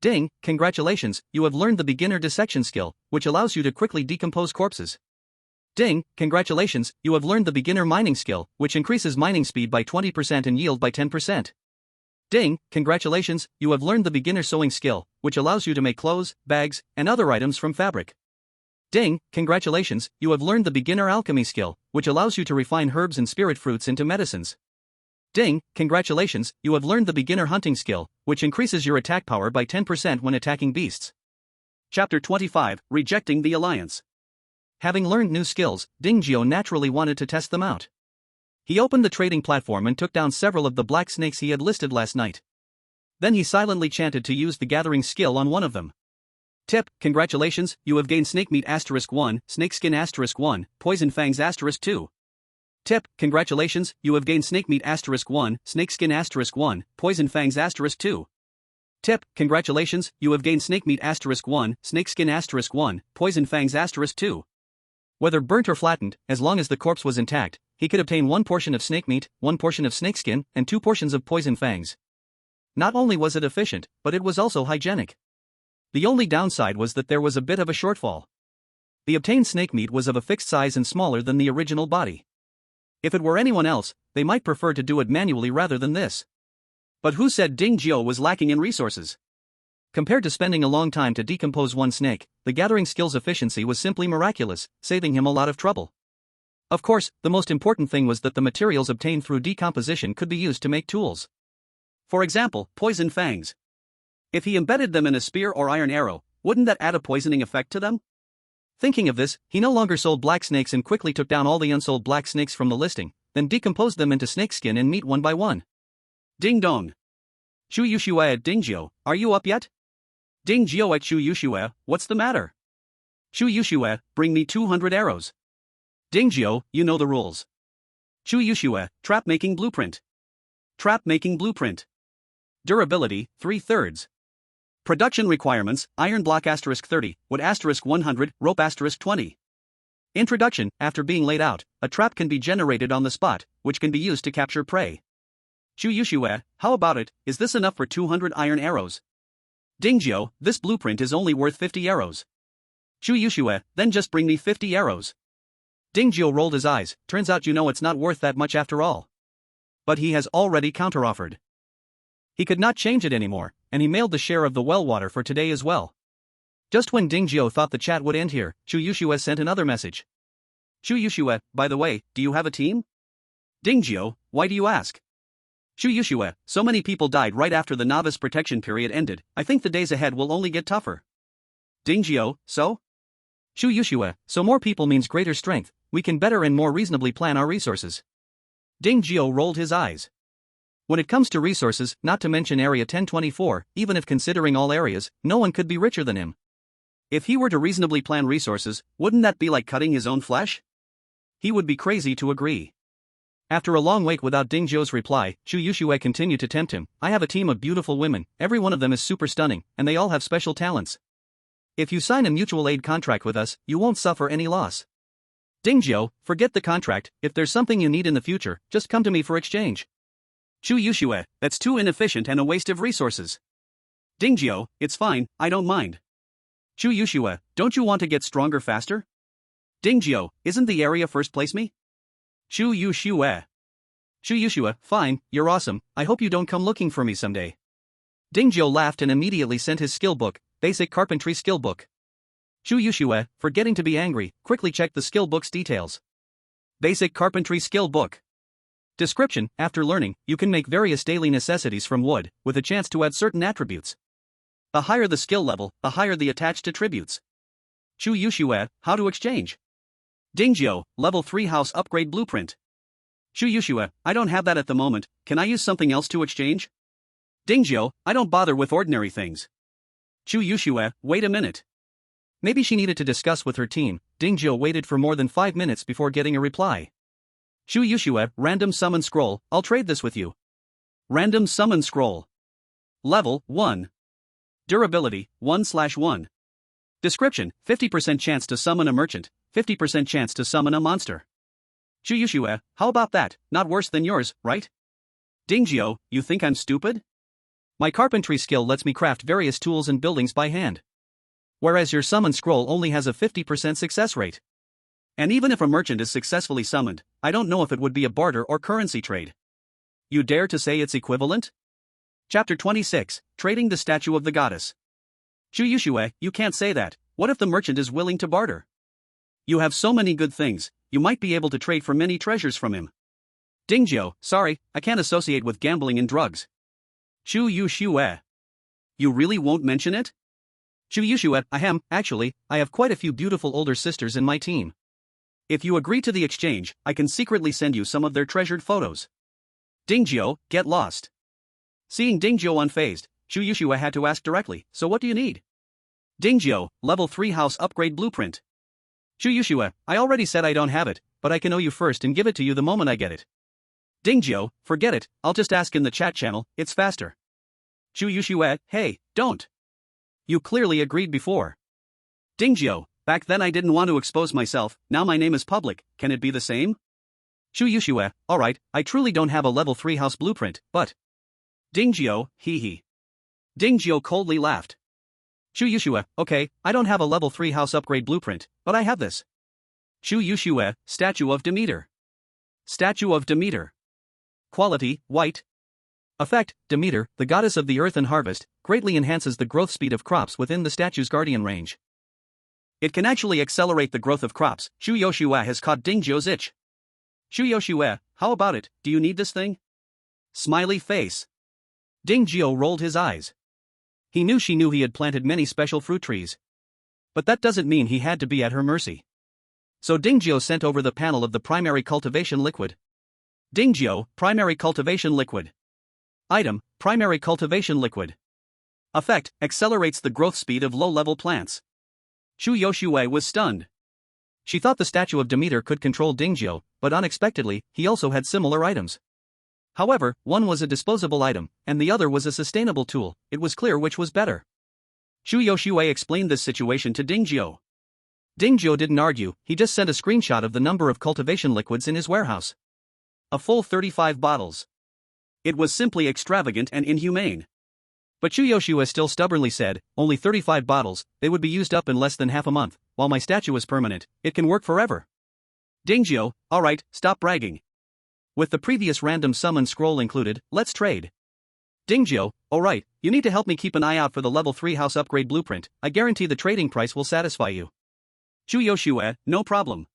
[SPEAKER 2] Ding, congratulations, you have learned the beginner dissection skill, which allows you to quickly decompose corpses. Ding, congratulations, you have learned the beginner mining skill, which increases mining speed by 20% and yield by 10%. Ding, congratulations, you have learned the beginner sewing skill, which allows you to make clothes, bags, and other items from fabric. Ding, congratulations, you have learned the beginner alchemy skill, which allows you to refine herbs and spirit fruits into medicines. Ding, congratulations, you have learned the beginner hunting skill, which increases your attack power by 10% when attacking beasts. Chapter 25, Rejecting the Alliance. Having learned new skills, Dingjiu naturally wanted to test them out. He opened the trading platform and took down several of the black snakes he had listed last night. Then he silently chanted to use the gathering skill on one of them. Tip, congratulations, you have gained snake meat *1, snake skin *1, poison fangs *2. Tip, congratulations, you have gained snake meat *1, snake skin *1, poison fangs *2. Tip, congratulations, you have gained snake meat *1, snake skin *1, poison fangs *2. Whether burnt or flattened, as long as the corpse was intact,
[SPEAKER 1] he could obtain 1 portion of snake meat, 1 portion of snake skin, and 2 portions of poison fangs. Not only was it efficient, but it was also hygienic. The only downside was that there was a bit of a shortfall. The obtained snake meat was of a fixed size and smaller than the original body. If it were anyone else, they might prefer to do it manually rather than this. But who said Ding Jiao was lacking in resources? Compared to spending a long time to decompose one snake, the gathering skill's efficiency was simply miraculous, saving him a lot of trouble. Of course, the most important thing was that the materials obtained through decomposition could be used to make tools. For example, poison fangs. If he embedded them in a spear or iron arrow, wouldn't that add a poisoning effect to them? Thinking of this, he no longer sold black snakes and quickly took down all the unsold black snakes from the listing, then decomposed them into snakeskin and meat one by one. Ding dong. Chu Yushue at Ding Jiao, are you up yet? Ding Jiao at Chu Yushue, what's the matter? Chu Yushue, bring me 200 arrows. Ding Jiao, you know the rules. Chu Yushue, trap making blueprint. Trap making blueprint. Durability, 3/3. Production requirements, iron block *30, wood *100, rope *20. Introduction, after being laid out, a trap can be generated on the spot, which can be used to capture prey. Chu Yushue, how about it, is this enough for 200 iron arrows? Ding Jiao, this blueprint is only worth 50 arrows. Chu Yushue, then just bring me 50 arrows. Ding Jiao rolled his eyes, turns out it's not worth that much after all. But he has already counteroffered. He could not change it anymore, and he mailed the share of the well water for today as well. Just when Ding Jiao thought the chat would end here, Chu Yushue sent another message. Chu Yushue, by the way, do you have a team? Ding Jiao, why do you ask? Chu Yushue, so many people died right after the novice protection period ended, I think the days ahead will only get tougher. Ding Jiao, so? Chu Yushue, so more people means greater strength, we can better and more reasonably plan our resources. Ding Jiao rolled his eyes. When it comes to resources, not to mention Area 1024, even if considering all areas, no one could be richer than him. If he were to reasonably plan resources, wouldn't that be like cutting his own flesh? He would be crazy to agree. After a long wait without Ding Jiao's reply, Chu Yushue continued to tempt him. I have a team of beautiful women, every one of them is super stunning, and they all have special talents. If you sign a mutual aid contract with us, you won't suffer any loss. Ding Jiao, forget the contract, if there's something you need in the future, just come to me for exchange. Chu Yushue, that's too inefficient and a waste of resources. Ding Jiao, it's fine, I don't mind. Chu Yushue, don't you want to get stronger faster? Ding Jiao, isn't the area first place me? Chu Yushue. Chu Yushue, fine, you're awesome, I hope you don't come looking for me someday. Ding Jiao laughed and immediately sent his skill book, Basic Carpentry Skill Book. Chu Yushue, forgetting to be angry, quickly checked the skill book's details. Basic Carpentry Skill Book. Description, after learning, you can make various daily necessities from wood, with a chance to add certain attributes. The higher the skill level, the higher the attached attributes. Chu Yushue, how to exchange? Ding Jiao, level 3 house upgrade blueprint. Chu Yushue, I don't have that at the moment, can I use something else to exchange? Ding Jiao, I don't bother with ordinary things. Chu Yushue, wait a minute. Maybe she needed to discuss with her team. Ding Jiao waited for more than 5 minutes before getting a reply. Chu Yushue, random summon scroll, I'll trade this with you. Random summon scroll. Level 1. Durability, 1/1. Description, 50% chance to summon a merchant, 50% chance to summon a monster. Chu Yushue, how about that, not worse than yours, right? Ding Jiao, you think I'm stupid? My carpentry skill lets me craft various tools and buildings by hand. Whereas your summon scroll only has a 50% success rate. And even if a merchant is successfully summoned, I don't know if it would be a barter or currency trade. You dare to say it's equivalent? Chapter 26, Trading the Statue of the Goddess. Chu Yushue, you can't say that, what if the merchant is willing to barter? You have so many good things, you might be able to trade for many treasures from him. Ding Jiao, sorry, I can't associate with gambling and drugs. Chu Yushue. You really won't mention it? Chu Yushue, actually, I have quite a few beautiful older sisters in my team. If you agree to the exchange, I can secretly send you some of their treasured photos. Ding Jiao, get lost. Seeing Ding Jiao unfazed, Chu Yushue had to ask directly, so what do you need? Ding Jiao, level 3 house upgrade blueprint. Chu Yushue, I already said I don't have it, but I can owe you first and give it to you the moment I get it. Ding Jiao, forget it, I'll just ask in the chat channel, it's faster. Chu Yushue, hey, don't. You clearly agreed before. Ding Jiao, back then I didn't want to expose myself, now my name is public, can it be the same? Shu Yushue, alright, I truly don't have a level 3 house blueprint, but.
[SPEAKER 2] Dingjio, hee hee. Dingjio coldly laughed.
[SPEAKER 1] Shu Yushue, okay, I don't have a level 3 house upgrade blueprint, but I have this.
[SPEAKER 2] Shu Yushue, Statue of Demeter. Statue of Demeter. Quality, white.
[SPEAKER 1] Effect, Demeter, the goddess of the earth and harvest, greatly enhances the growth speed of crops within the statue's guardian range.
[SPEAKER 2] It can actually accelerate the growth of crops. Shu Yushue has caught Dingjio's itch. Shu Yushue, how about it, do you need this thing? Smiley face.
[SPEAKER 1] Dingjio rolled his eyes. He knew she knew he had planted many special fruit trees. But that doesn't mean he had to be at her mercy. So Dingjio sent over the panel of the primary cultivation liquid.
[SPEAKER 2] Dingjio, primary cultivation liquid.
[SPEAKER 1] Item, primary cultivation liquid.
[SPEAKER 2] Effect, accelerates the growth speed of low-level plants. Shu Yushue was stunned.
[SPEAKER 1] She thought the statue of Demeter could control Dingjio, but unexpectedly, he also had similar items. However, one was a disposable item, and the other was a sustainable tool. It was clear which was better.
[SPEAKER 2] Shu Yushue explained this situation to Dingjio.
[SPEAKER 1] Dingjio didn't argue, he just sent a screenshot of the number of cultivation liquids in his warehouse.
[SPEAKER 2] A full 35 bottles. It was simply extravagant and inhumane.
[SPEAKER 1] But Shu Yushue still stubbornly said, only 35 bottles, they would be used up in less than half a month, while my statue is permanent, it can work forever.
[SPEAKER 2] Dingjio, alright, stop bragging.
[SPEAKER 1] With the previous random summon scroll included, let's trade.
[SPEAKER 2] Dingjio, alright,
[SPEAKER 1] you need to help me keep an eye out for the level 3 house upgrade blueprint, I guarantee the trading price will satisfy you.
[SPEAKER 2] Shu Yushue, no problem.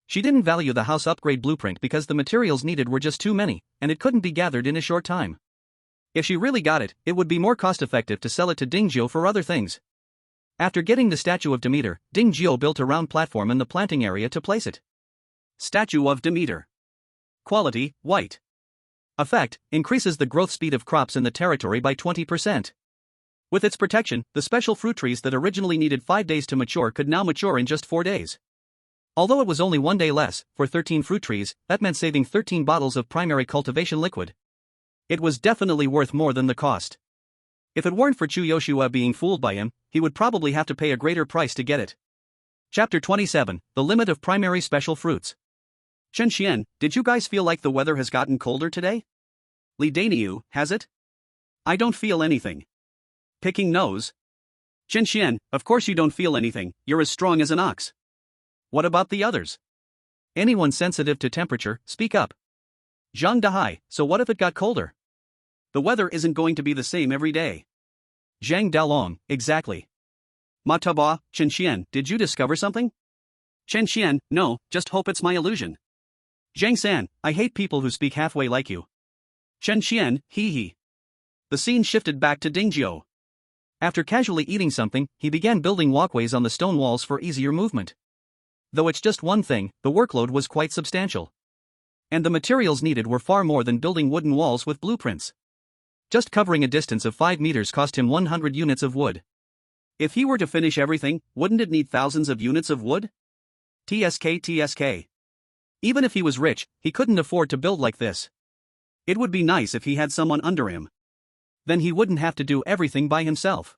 [SPEAKER 1] She didn't value the house upgrade blueprint because the materials needed were just too many, and it couldn't be gathered in a short time. If she really got it, it would be more cost-effective to sell it to Dingjio for other things. After getting the statue of Demeter, Dingjio built a round platform in the planting area to place it.
[SPEAKER 2] Statue of Demeter. Quality, white.
[SPEAKER 1] Effect, increases the growth speed of crops in the territory by 20%. With its protection, the special fruit trees that originally needed 5 days to mature could now mature in just 4 days. Although it was only 1 day less, for 13 fruit trees, that meant saving 13 bottles of primary cultivation liquid. It was definitely worth more than the cost. If it weren't for Shu Yushue being fooled by him, he would probably have to pay a greater price to get it. Chapter 27, The Limit of Primary Special Fruits.
[SPEAKER 2] Chen Xian, did you guys feel like the weather has gotten colder today? Li Daniu, has it? I don't feel anything. Picking nose. Chen Xian, of course you don't feel anything, you're as strong as an ox. What about the others?
[SPEAKER 1] Anyone sensitive to temperature, speak up.
[SPEAKER 2] Zhang Dahai, so what if it got colder? The weather isn't going to be the same every day.
[SPEAKER 1] Zhang Dalong, exactly.
[SPEAKER 2] Ma Taba, Chen Xian, did you discover something? Chen Xian, no, just hope it's my illusion.
[SPEAKER 1] Zhang San, I hate people who speak halfway like you.
[SPEAKER 2] Chen Xian, hee hee. The scene shifted back to Dingjio.
[SPEAKER 1] After casually eating something, he began building walkways on the stone walls for easier movement. Though it's just one thing, the workload was quite substantial. And the materials needed were far more than building wooden walls with blueprints. Just covering a distance of 5 meters cost him 100 units of wood.
[SPEAKER 2] If he were to finish everything, wouldn't it need thousands of units of wood? TSK. Even if he was rich, he couldn't afford to build like this. It would be nice if he had someone under him.
[SPEAKER 1] Then he wouldn't have to do everything by himself.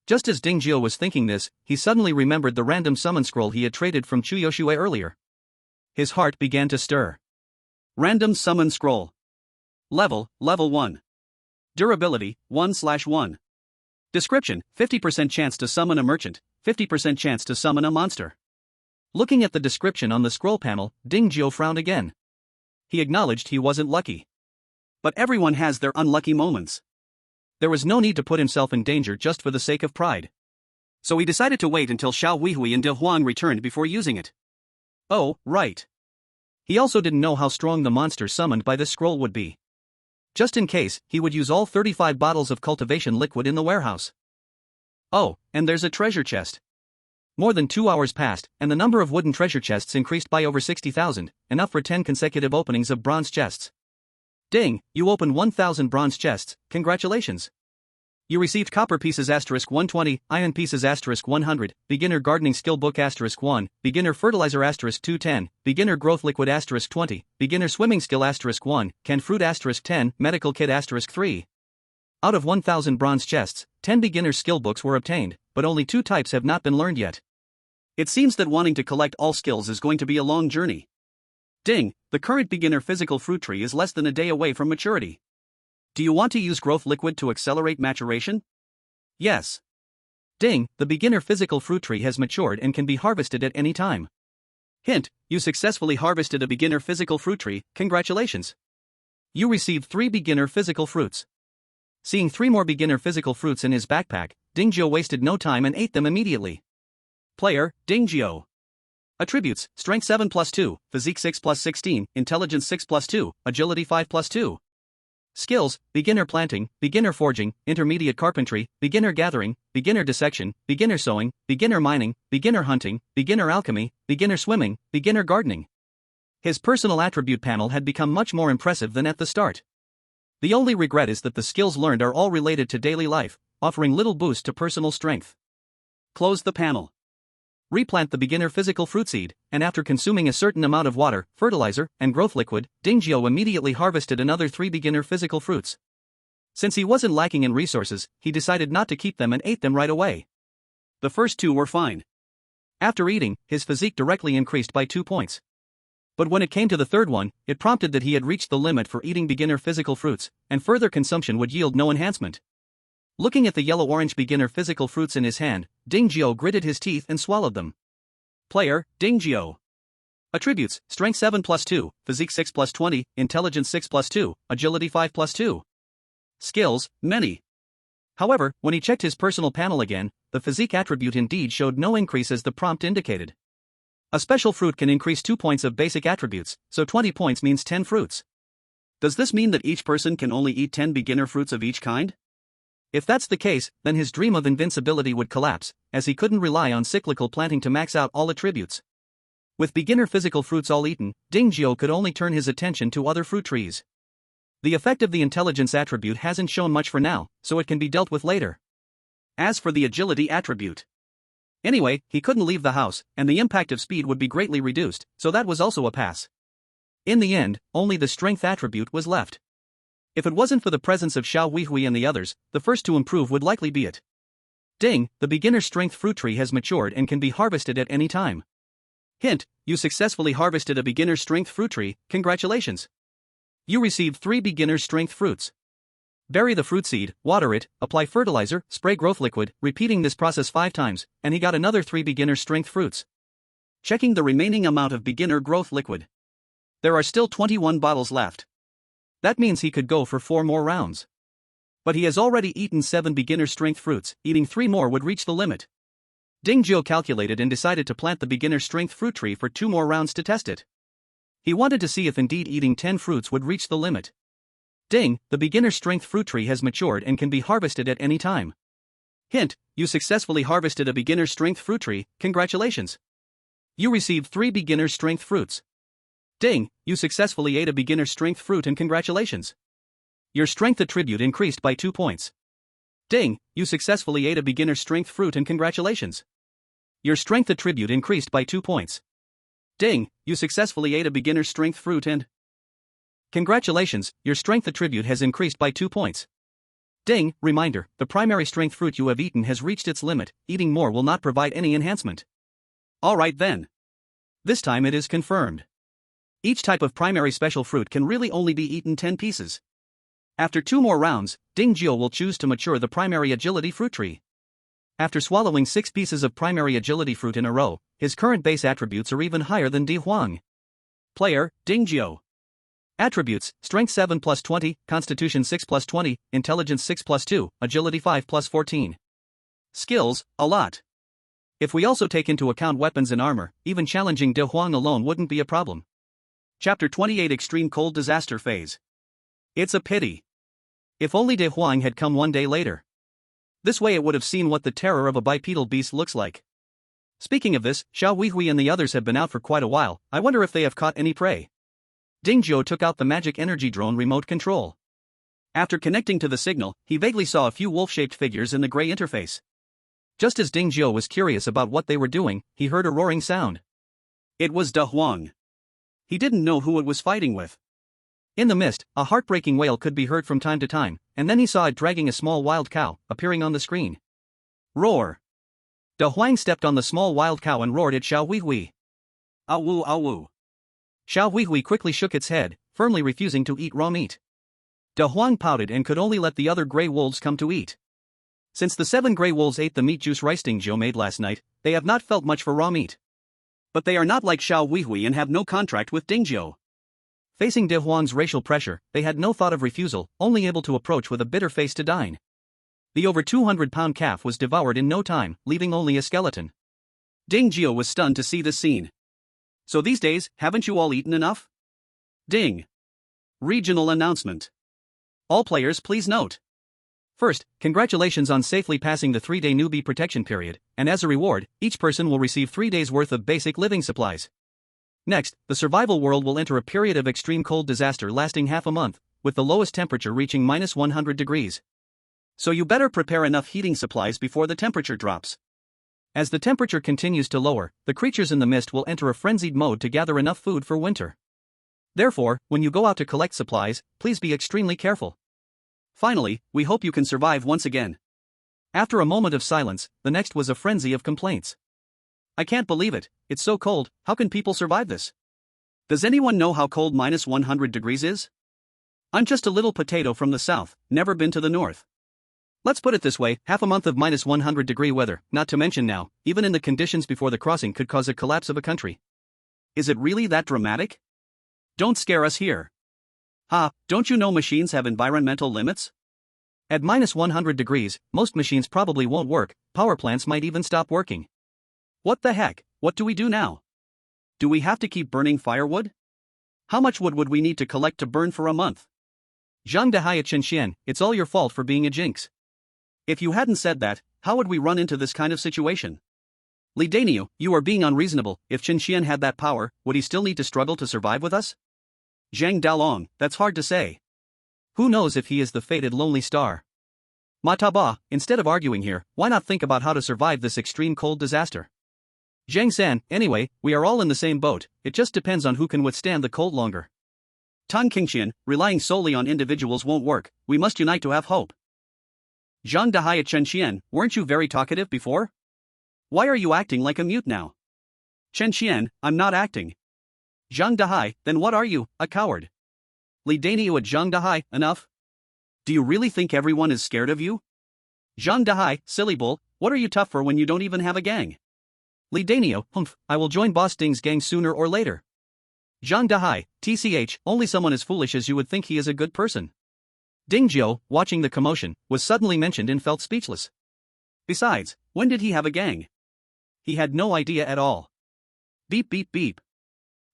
[SPEAKER 1] Just as Dingjio was thinking this, he suddenly remembered the random summon scroll he had traded from Shu Yushue earlier. His heart began to stir.
[SPEAKER 2] Random summon scroll. Level 1. Durability, 1/1. Description, 50% chance to summon a merchant, 50% chance to summon a monster.
[SPEAKER 1] Looking at the description on the scroll panel, Dingjio frowned again. He acknowledged he wasn't lucky.
[SPEAKER 2] But everyone has their unlucky moments.
[SPEAKER 1] There was no need to put himself in danger just for the sake of pride.
[SPEAKER 2] So he decided to wait until Xiao Weihui and De Huang returned before using it.
[SPEAKER 1] Oh, right. He also didn't know how strong the monster summoned by this scroll would be. Just in case, he would use all 35 bottles of cultivation liquid in the warehouse. Oh, and there's a treasure chest. More than 2 hours passed, and the number of wooden treasure chests increased by over 60,000, enough for 10 consecutive openings of bronze chests. Ding, you opened 1,000 bronze chests, congratulations. You received copper pieces *120, iron pieces *100, beginner gardening skill book *1, beginner fertilizer *210, beginner growth liquid *20, beginner swimming skill *1, canned fruit *10, medical kit *3. Out of 1,000 bronze chests, 10 beginner skill books were obtained, but only 2 types have not been learned yet.
[SPEAKER 2] It seems that wanting to collect all skills is going to be a long journey. Ding, the current beginner physical fruit tree is less than a day away from maturity. Do you want to use growth liquid to accelerate maturation?
[SPEAKER 1] Yes. Ding, the beginner physical fruit tree has matured and can be harvested at any time.
[SPEAKER 2] Hint, you successfully harvested a beginner physical fruit tree, congratulations.
[SPEAKER 1] You received 3 beginner physical fruits. Seeing 3 more beginner physical fruits in his backpack, Dingjio wasted no time and ate them immediately.
[SPEAKER 2] Player, Dingjio. Attributes, Strength 7 plus 2, Physique 6 plus 16, Intelligence 6 plus 2, Agility 5 plus 2.
[SPEAKER 1] Skills, beginner planting, beginner forging, intermediate carpentry, beginner gathering, beginner dissection, beginner sewing, beginner mining, beginner hunting, beginner alchemy, beginner swimming, beginner gardening. His personal attribute panel had become much more impressive than at the start. The only regret is that the skills learned are all related to daily life, offering little boost to personal strength.
[SPEAKER 2] Close the panel.
[SPEAKER 1] Replant the beginner physical fruit seed, and after consuming a certain amount of water, fertilizer, and growth liquid, Dingjio immediately harvested another 3 beginner physical fruits. Since he wasn't lacking in resources, he decided not to keep them and ate them right away.
[SPEAKER 2] The first 2 were fine.
[SPEAKER 1] After eating, his physique directly increased by 2 points. But when it came to the third one, it prompted that he had reached the limit for eating beginner physical fruits, and further consumption would yield no enhancement. Looking at the yellow-orange beginner physical fruits in his hand, Dingjio gritted his teeth and swallowed them.
[SPEAKER 2] Player, Dingjio.
[SPEAKER 1] Attributes, Strength 7 plus 2, Physique 6 plus 20, Intelligence 6 plus 2, Agility 5 plus 2.
[SPEAKER 2] Skills, many.
[SPEAKER 1] However, when he checked his personal panel again, the physique attribute indeed showed no increase as the prompt indicated. A special fruit can increase 2 points of basic attributes, so 20 points means 10 fruits.
[SPEAKER 2] Does this mean that each person can only eat 10 beginner fruits of each kind?
[SPEAKER 1] If that's the case, then his dream of invincibility would collapse, as he couldn't rely on cyclical planting to max out all attributes. With beginner physical fruits all eaten, Dingjio could only turn his attention to other fruit trees. The effect of the intelligence attribute hasn't shown much for now, so it can be dealt with later.
[SPEAKER 2] As for the agility attribute.
[SPEAKER 1] Anyway, he couldn't leave the house, and the impact of speed would be greatly reduced, so that was also a pass. In the end, only the strength attribute was left. If it wasn't for the presence of Xiao Huihui and the others, the first to improve would likely be it. Ding, the beginner strength fruit tree has matured and can be harvested at any time.
[SPEAKER 2] Hint, you successfully harvested a beginner strength fruit tree, congratulations.
[SPEAKER 1] You received 3 beginner strength fruits. Bury the fruit seed, water it, apply fertilizer, spray growth liquid, repeating this process 5 times, and he got another 3 beginner strength fruits.
[SPEAKER 2] Checking the remaining amount of beginner growth liquid. There are still 21 bottles left.
[SPEAKER 1] That means he could go for 4 more rounds. But he has already eaten 7 beginner strength fruits, eating 3 more would reach the limit. Dingjio calculated and decided to plant the beginner strength fruit tree for 2 more rounds to test it. He wanted to see if indeed eating 10 fruits would reach the limit. Ding, the beginner strength fruit tree has matured and can be harvested at any time.
[SPEAKER 2] Hint, you successfully harvested a beginner strength fruit tree, congratulations.
[SPEAKER 1] You received 3 beginner strength fruits. Ding, you successfully ate a beginner strength fruit and congratulations. Your strength attribute increased by 2 points. Ding, you successfully ate a beginner strength fruit and congratulations. Your strength attribute increased by 2 points. Ding, you successfully ate a beginner strength fruit and... Congratulations, your strength attribute has increased by 2 points. Ding, reminder, the primary strength fruit you have eaten has reached its limit, eating more will not provide any enhancement.
[SPEAKER 2] Alright then.
[SPEAKER 1] This time it is confirmed. Each type of primary special fruit can really only be eaten 10 pieces. After 2 more rounds, Dingjio will choose to mature the primary agility fruit tree. After swallowing 6 pieces of primary agility fruit in a row, his current base attributes are even higher than Di Huang.
[SPEAKER 2] Player, Dingjio.
[SPEAKER 1] Attributes, Strength 7 plus 20, Constitution 6 plus 20, Intelligence 6 plus 2, Agility 5 plus 14.
[SPEAKER 2] Skills, a lot.
[SPEAKER 1] If we also take into account weapons and armor, even challenging De Huang alone wouldn't be a problem.
[SPEAKER 2] Chapter 28 Extreme Cold Disaster Phase.
[SPEAKER 1] It's a pity. If only De Huang had come one day later. This way it would have seen what the terror of a bipedal beast looks like. Speaking of this, Xiao Huihui and the others have been out for quite a while, I wonder if they have caught any prey. Dingjio took out the magic energy drone remote control. After connecting to the signal, he vaguely saw a few wolf-shaped figures in the gray interface. Just as Dingjio was curious about what they were doing, he heard a roaring sound.
[SPEAKER 2] It was De Huang. He didn't know who it was fighting with.
[SPEAKER 1] In the mist, a heartbreaking wail could be heard from time to time, and then he saw it dragging a small wild cow, appearing on the screen. Roar! De Huang stepped on the small wild cow and roared at Xiao Huihui.
[SPEAKER 2] Awu awu.
[SPEAKER 1] Xiao Huihui quickly shook its head, firmly refusing to eat raw meat. De Huang pouted and could only let the other grey wolves come to eat. Since the 7 grey wolves ate the meat juice rice Ding Zhou made last night, they have not felt much for raw meat.
[SPEAKER 2] But they are not like Xiao Huihui and have no contract with Ding Zhou.
[SPEAKER 1] Facing De Huang's racial pressure, they had no thought of refusal, only able to approach with a bitter face to dine. The over 200-pound calf was devoured in no time, leaving only a skeleton.
[SPEAKER 2] Ding Zhou was stunned to see this scene. So these days, haven't you all eaten enough? Ding. Regional announcement. All players please note.
[SPEAKER 1] First, congratulations on safely passing the 3-day newbie protection period, and as a reward, each person will receive 3 days' worth of basic living supplies. Next, the survival world will enter a period of extreme cold disaster lasting half a month, with the lowest temperature reaching -100 degrees.
[SPEAKER 2] So you better prepare enough heating supplies before the temperature drops.
[SPEAKER 1] As the temperature continues to lower, the creatures in the mist will enter a frenzied mode to gather enough food for winter. Therefore, when you go out to collect supplies, please be extremely careful.
[SPEAKER 2] Finally, we hope you can survive once again.
[SPEAKER 1] After a moment of silence, the next was a frenzy of complaints.
[SPEAKER 2] I can't believe it, it's so cold, how can people survive this? Does anyone know how cold -100 degrees is? I'm just a little potato from the south, never been to the north.
[SPEAKER 1] Let's put it this way, half a month of -100 degree weather, not to mention now, even in the conditions before the crossing could cause a collapse of a country.
[SPEAKER 2] Is it really that dramatic? Don't scare us here. Don't you know machines have environmental limits?
[SPEAKER 1] At -100 degrees, most machines probably won't work, power plants might even stop working.
[SPEAKER 2] What the heck, what do we do now? Do we have to keep burning firewood? How much wood would we need to collect to burn for a month?
[SPEAKER 1] Zhang Dehai Chenxian, it's all your fault for being a jinx.
[SPEAKER 2] If you hadn't said that, how would we run into this kind of situation? Li Daniu, you are being unreasonable. If Chenxian had that power, would he still need to struggle to survive with us? Zhang Dalong, that's hard to say.
[SPEAKER 1] Who knows if he is the fated lonely star? Ma Taba, instead of arguing here, why not think about how to survive this extreme cold disaster? Zhang San, anyway, we are all in the same boat, it just depends on who can withstand the cold longer.
[SPEAKER 2] Tan Qingxian, relying solely on individuals won't work, we must unite to have hope. Zhang Dehai Chenxian, weren't you very talkative before? Why are you acting like a mute now? Chenxian, I'm not acting. Zhang Dehai, then what are you, a coward? Li Daniu at Zhang Dehai, enough? Do you really think everyone is scared of you? Zhang Dehai, silly bull, what are you tough for when you don't even have a gang?
[SPEAKER 1] Li Daniu, I will join Boss Ding's gang sooner or later. Zhang Dehai, TCH, only someone as foolish as you would think he is a good person. Ding Zhou, watching the commotion, was suddenly mentioned and felt speechless.
[SPEAKER 2] Besides, when did he have a gang? He had no idea at all. Beep beep beep.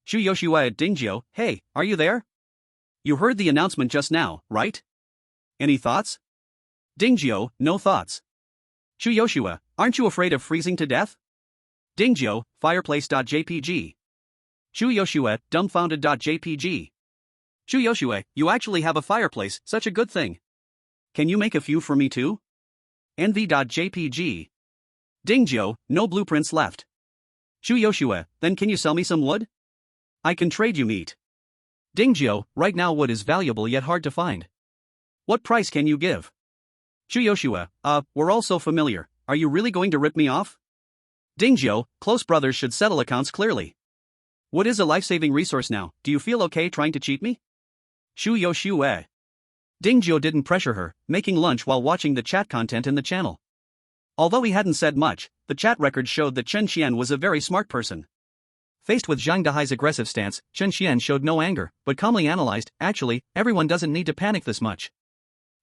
[SPEAKER 2] Shu Yoshua at Ding Zhou, hey, are you there? You heard the announcement just now, right? Any thoughts? Ding Zhou, no thoughts. Shu Yoshua, aren't you afraid of freezing to death? Ding Zhou, fireplace.jpg. Shu Yoshua, dumbfounded.jpg. Shu Yoshua, you actually have a fireplace, such a good thing. Can you make a few for me too? Envy.jpg. Ding Zhou, no blueprints left. Shu Yoshua, then can you sell me some wood? I can trade you meat.
[SPEAKER 1] Ding Zhou, right now wood is valuable yet hard to find.
[SPEAKER 2] What price can you give? Shu Yoshua, we're all so familiar, are you really going to rip me off? Ding Zhou, close brothers should settle accounts clearly. Wood is a life-saving resource now, do you feel okay trying to cheat me? Shu Yoshua.
[SPEAKER 1] Ding Zhou didn't pressure her, making lunch while watching the chat content in the channel.
[SPEAKER 2] Although he hadn't said much, the chat record showed that Chen Xian was a very smart person.
[SPEAKER 1] Faced with Zhang Dehai's aggressive stance, Chen Xian showed no anger, but calmly analyzed, actually, everyone doesn't need to panic this much.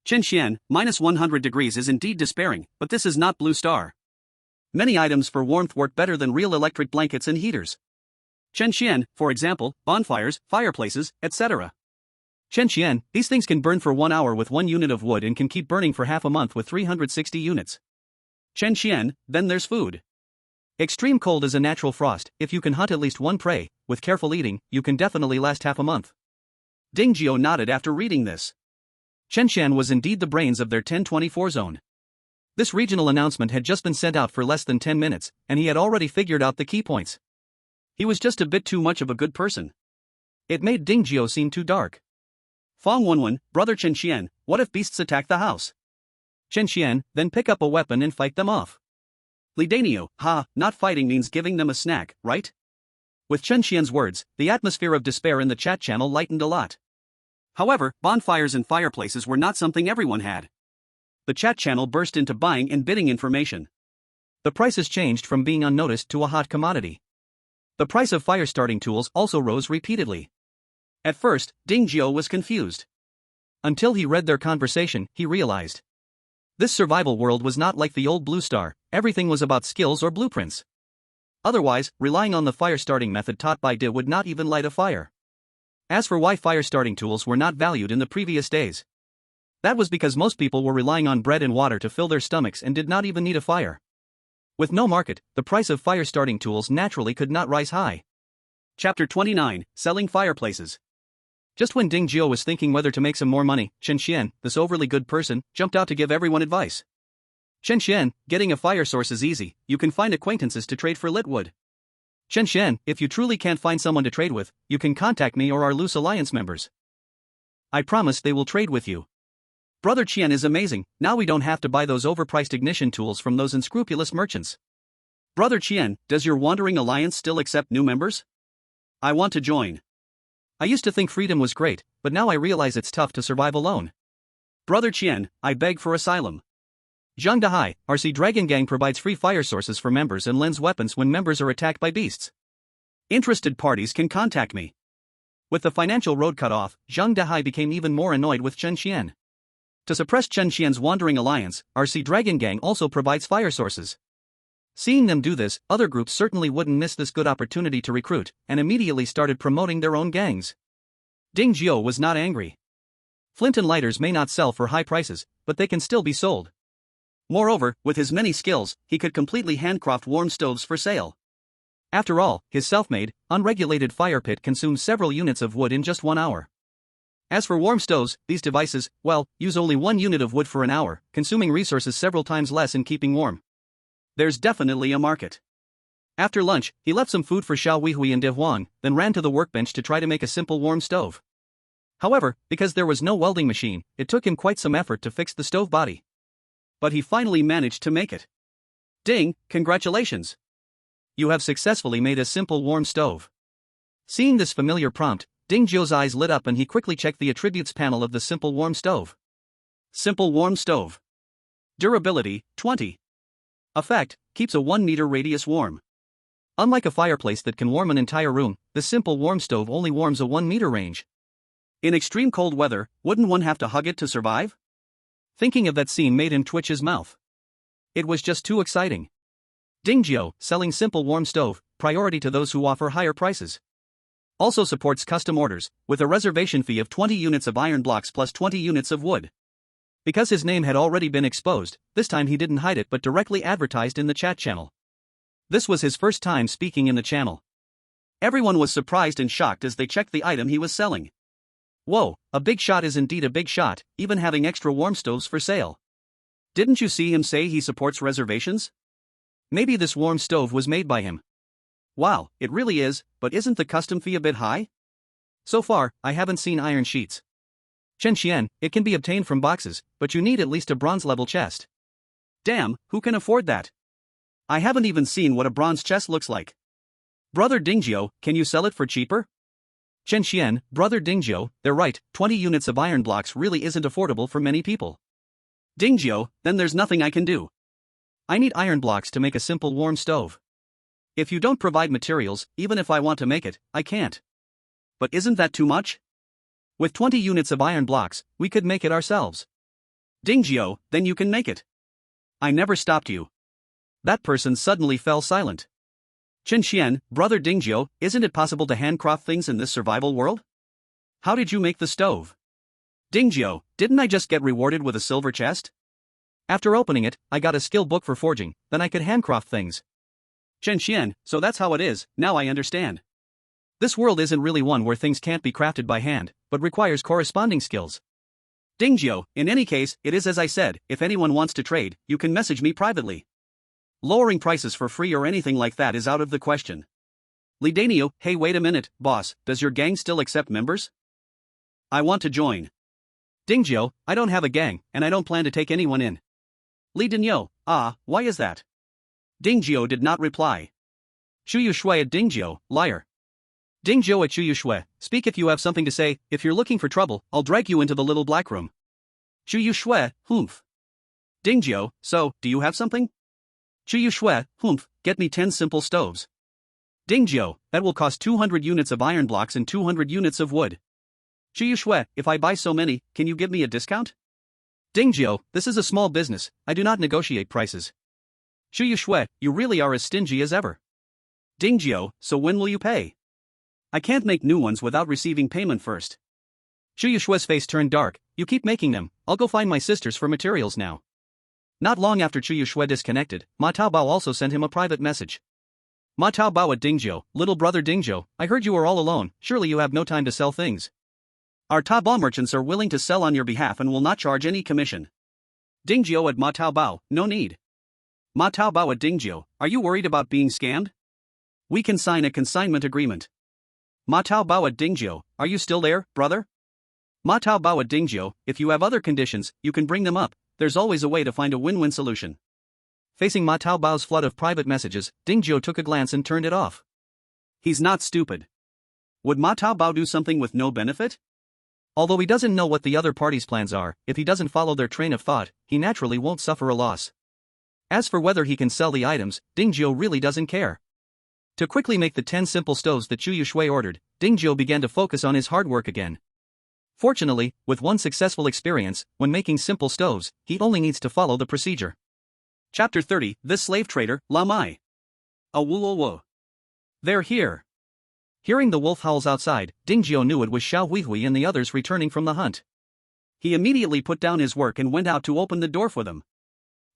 [SPEAKER 2] Chen Xian, -100 degrees is indeed despairing, but this is not Blue Star. Many items for warmth work better than real electric blankets and heaters. Chen Xian, for example, bonfires, fireplaces, etc.
[SPEAKER 1] Chen Xian, these things can burn for 1 hour with 1 unit of wood and can keep burning for half a month with 360 units.
[SPEAKER 2] Chen Xian, then there's food.
[SPEAKER 1] Extreme cold is a natural frost, if you can hunt at least one prey, with careful eating, you can definitely last half a month.
[SPEAKER 2] Ding Zhou nodded after reading this.
[SPEAKER 1] Chen Xian was indeed the brains of their 1024 zone. This regional announcement had just been sent out for less than 10 minutes, and he had already figured out the key points.
[SPEAKER 2] He was just a bit too much of a good person.
[SPEAKER 1] It made Ding Zhou seem too dark.
[SPEAKER 2] Fong Wenwen, brother Chen Xian, what if beasts attack the house?
[SPEAKER 1] Chen Xian, then pick up a weapon and fight them off.
[SPEAKER 2] Li Daniu, not fighting means giving them a snack, right? With Chen Xian's words, the atmosphere of despair in the chat channel lightened a lot. However, bonfires and fireplaces were not something everyone had. The chat channel burst into buying and bidding information.
[SPEAKER 1] The prices changed from being unnoticed to a hot commodity. The price of fire starting tools also rose repeatedly.
[SPEAKER 2] At first, Ding Jiao was confused.
[SPEAKER 1] Until he read their conversation, he realized. This survival world was not like the old Blue Star, everything was about skills or blueprints. Otherwise, relying on the fire starting method taught by De would not even light a fire. As for why fire starting tools were not valued in the previous days, that was because most people were relying on bread and water to fill their stomachs and did not even need a fire. With no market, the price of fire starting tools naturally could not rise high.
[SPEAKER 2] Chapter 29, Selling Fireplaces.
[SPEAKER 1] Just when Ding Jiao was thinking whether to make some more money, Chen Xian, this overly good person, jumped out to give everyone advice.
[SPEAKER 2] Chen Xian, getting a fire source is easy, you can find acquaintances to trade for lit wood.
[SPEAKER 1] Chen Xian, if you truly can't find someone to trade with, you can contact me or our loose alliance members. I promise they will trade with you.
[SPEAKER 2] Brother Qian is amazing, now we don't have to buy those overpriced ignition tools from those unscrupulous merchants. Brother Qian, does your wandering alliance still accept new members? I want to join.
[SPEAKER 1] I used to think freedom was great, but now I realize it's tough to survive alone.
[SPEAKER 2] Brother Qian, I beg for asylum.
[SPEAKER 1] Zhang Dahai, RC Dragon Gang provides free fire sources for members and lends weapons when members are attacked by beasts.
[SPEAKER 2] Interested parties can contact me.
[SPEAKER 1] With the financial road cut off, Zhang Dahai became even more annoyed with Chen Xian. To suppress Chen Xian's wandering alliance, RC Dragon Gang also provides fire sources. Seeing them do this, other groups certainly wouldn't miss this good opportunity to recruit, and immediately started promoting their own gangs. Ding Jiao was not angry. Flint and lighters may not sell for high prices, but they can still be sold.
[SPEAKER 2] Moreover, with his many skills, he could completely handcraft warm stoves for sale.
[SPEAKER 1] After all, his self-made, unregulated fire pit consumes several units of wood in just 1 hour. As for warm stoves, these devices, well, use only 1 unit of wood for an hour, consuming resources several times less in keeping warm.
[SPEAKER 2] There's definitely a market.
[SPEAKER 1] After lunch, he left some food for Xiao Weihui and De Huang, then ran to the workbench to try to make a simple warm stove. However, because there was no welding machine, it took him quite some effort to fix the stove body.
[SPEAKER 2] But he finally managed to make it. Ding, congratulations!
[SPEAKER 1] You have successfully made a simple warm stove. Seeing this familiar prompt, Ding Jiao's eyes lit up and he quickly checked the attributes panel of the simple warm stove.
[SPEAKER 2] Simple warm stove. Durability, 20. Effect, keeps a 1 meter radius warm.
[SPEAKER 1] Unlike a fireplace that can warm an entire room, the simple warm stove only warms a 1 meter range.
[SPEAKER 2] In extreme cold weather, wouldn't one have to hug it to survive?
[SPEAKER 1] Thinking of that scene made him twitch his mouth. It was just too exciting. Ding Jiao, selling simple warm stove, priority to those who offer higher prices. Also supports custom orders, with a reservation fee of 20 units of iron blocks plus 20 units of wood. Because his name had already been exposed, this time he didn't hide it but directly advertised in the chat channel. This was his first time speaking in the channel.
[SPEAKER 2] Everyone was surprised and shocked as they checked the item he was selling.
[SPEAKER 1] Whoa, a big shot is indeed a big shot, even having extra warm stoves for sale.
[SPEAKER 2] Didn't you see him say he supports reservations?
[SPEAKER 1] Maybe this warm stove was made by him.
[SPEAKER 2] Wow, it really is, but isn't the custom fee a bit high?
[SPEAKER 1] So far, I haven't seen iron sheets. Chen Xian, it can be obtained from boxes, but you need at least a bronze-level chest.
[SPEAKER 2] Damn, who can afford that? I haven't even seen what a bronze chest looks like. Brother Ding Jiao, can you sell it for cheaper?
[SPEAKER 1] Chen Xian, brother Ding Jiao, they're right, 20 units of iron blocks really isn't affordable for many people.
[SPEAKER 2] Ding Jiao, then there's nothing I can do.
[SPEAKER 1] I need iron blocks to make a simple warm stove.
[SPEAKER 2] If you don't provide materials, even if I want to make it, I can't. But isn't that too much?
[SPEAKER 1] With 20 units of iron blocks, we could make it ourselves.
[SPEAKER 2] Ding Jiao, then you can make it. I never stopped you.
[SPEAKER 1] That person suddenly fell silent.
[SPEAKER 2] Chen Xian, brother Ding Jiao, isn't it possible to handcraft things in this survival world? How did you make the stove? Ding Jiao, didn't I just get rewarded with a silver chest?
[SPEAKER 1] After opening it, I got a skill book for forging, then I could handcraft things.
[SPEAKER 2] Chen Xian, so that's how it is, now I understand.
[SPEAKER 1] This world isn't really one where things can't be crafted by hand, but requires corresponding skills.
[SPEAKER 2] Ding Jiao, in any case, it is as I said, if anyone wants to trade, you can message me privately. Lowering prices for free or anything like that is out of the question. Li Danio, hey wait a minute, boss, does your gang still accept members? I want to join.
[SPEAKER 1] Ding Jiao, I don't have a gang, and I don't plan to take anyone in.
[SPEAKER 2] Li Danio, why is that? Ding Jiao did not reply.
[SPEAKER 1] Shu Yu Shui at Ding Jiao, liar.
[SPEAKER 2] Dingjiu at Chuyushui, speak if you have something to say. If you're looking for trouble, I'll drag you into the little black room. Chuyushui, humph. Dingjiu, so, do you have something? Chuyushui, humph, get me 10 simple stoves. Dingjiu, that will cost 200 units of iron blocks and 200 units of wood. Chuyushui, if I buy so many, can you give me a discount? Dingjiu, this is a small business, I do not negotiate prices. Chuyushui, you really are as stingy as ever. Dingjiu, so when will you pay? I can't make new ones without receiving payment first. Chuyushui's face turned dark. You keep making them, I'll go find my sisters for materials now. Not long after Chuyushui disconnected, Ma Taobao also sent him a private message. Ma Taobao at Dingjiu, little brother Dingjiu, I heard you are all alone, surely you have no time to sell things. Our Taobao merchants are willing to sell on your behalf and will not charge any commission. Dingjiu at Ma Taobao, no need. Ma Taobao at Dingjiu, are you worried about being scammed? We can sign a consignment agreement. Ma Taobao at Dingjiu, are you still there, brother? Ma Taobao at Dingjiu, if you have other conditions, you can bring them up, there's always a way to find a win-win solution. Facing Ma Taobao's flood of private messages, Dingjiu took a glance and turned it off. He's not stupid. Would Ma Taobao do something with no benefit? Although he doesn't know what the other party's plans are, if he doesn't follow their train of thought, he naturally won't suffer a loss. As for whether he can sell the items, Dingjiu really doesn't care. To quickly make the 10 simple stoves that Chuyushui ordered, Dingjiu began to focus on his hard work again. Fortunately, with one successful experience, when making simple stoves, he only needs to follow the procedure. Chapter 30, This Slave Trader, La Mai. Awulowo. They're here. Hearing the wolf howls outside, Dingjiu knew it was Xiao Huihui and the others returning from the hunt. He immediately put down his work and went out to open the door for them.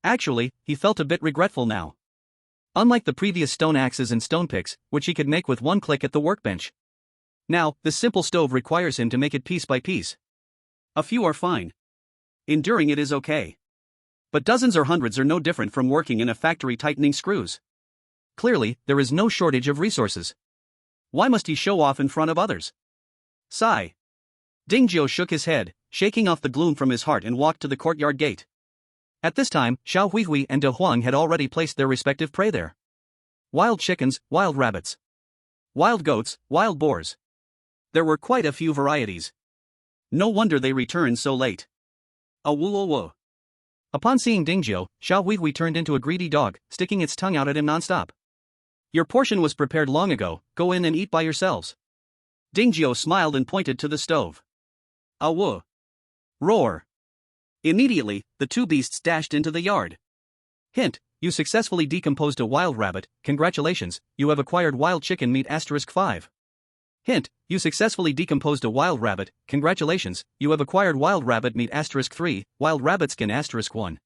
[SPEAKER 2] Actually, he felt a bit regretful now. Unlike the previous stone axes and stone picks, which he could make with one click at the workbench. Now, this simple stove requires him to make it piece by piece. A few are fine. Enduring it is okay. But dozens or hundreds are no different from working in a factory tightening screws. Clearly, there is no shortage of resources. Why must he show off in front of others? Sigh. Dingjiu shook his head, shaking off the gloom from his heart and walked to the courtyard gate. At this time, Xiao Huihui and De Huang had already placed their respective prey there. Wild chickens, wild rabbits. Wild goats, wild boars. There were quite a few varieties. No wonder they returned so late. Awulowo. Upon seeing Dingjiu, Xiao Huihui turned into a greedy dog, sticking its tongue out at him non-stop. Your portion was prepared long ago, go in and eat by yourselves. Dingjiu smiled and pointed to the stove. Awu. Roar. Immediately, the two beasts dashed into the yard. Hint, you successfully decomposed a wild rabbit, congratulations, you have acquired wild chicken meat *5. Hint, you successfully decomposed a wild rabbit, congratulations, you have acquired wild rabbit meat *3, wild rabbit skin *1.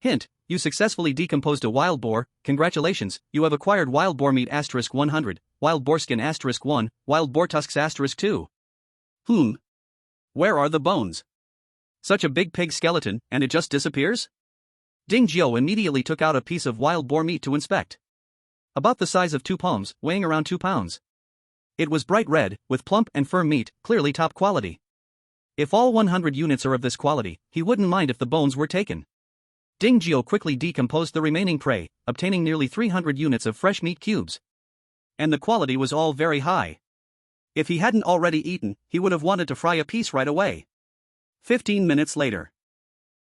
[SPEAKER 2] Hint, you successfully decomposed a wild boar, congratulations, you have acquired wild boar meat *100, wild boar skin *1, wild boar tusks *2. Where are the bones? Such a big pig skeleton, and it just disappears? Dingjiu immediately took out a piece of wild boar meat to inspect. About the size of 2 palms, weighing around 2 pounds. It was bright red, with plump and firm meat, clearly top quality. If all 100 units are of this quality, he wouldn't mind if the bones were taken. Dingjiu quickly decomposed the remaining prey, obtaining nearly 300 units of fresh meat cubes. And the quality was all very high. If he hadn't already eaten, he would have wanted to fry a piece right away. 15 minutes later.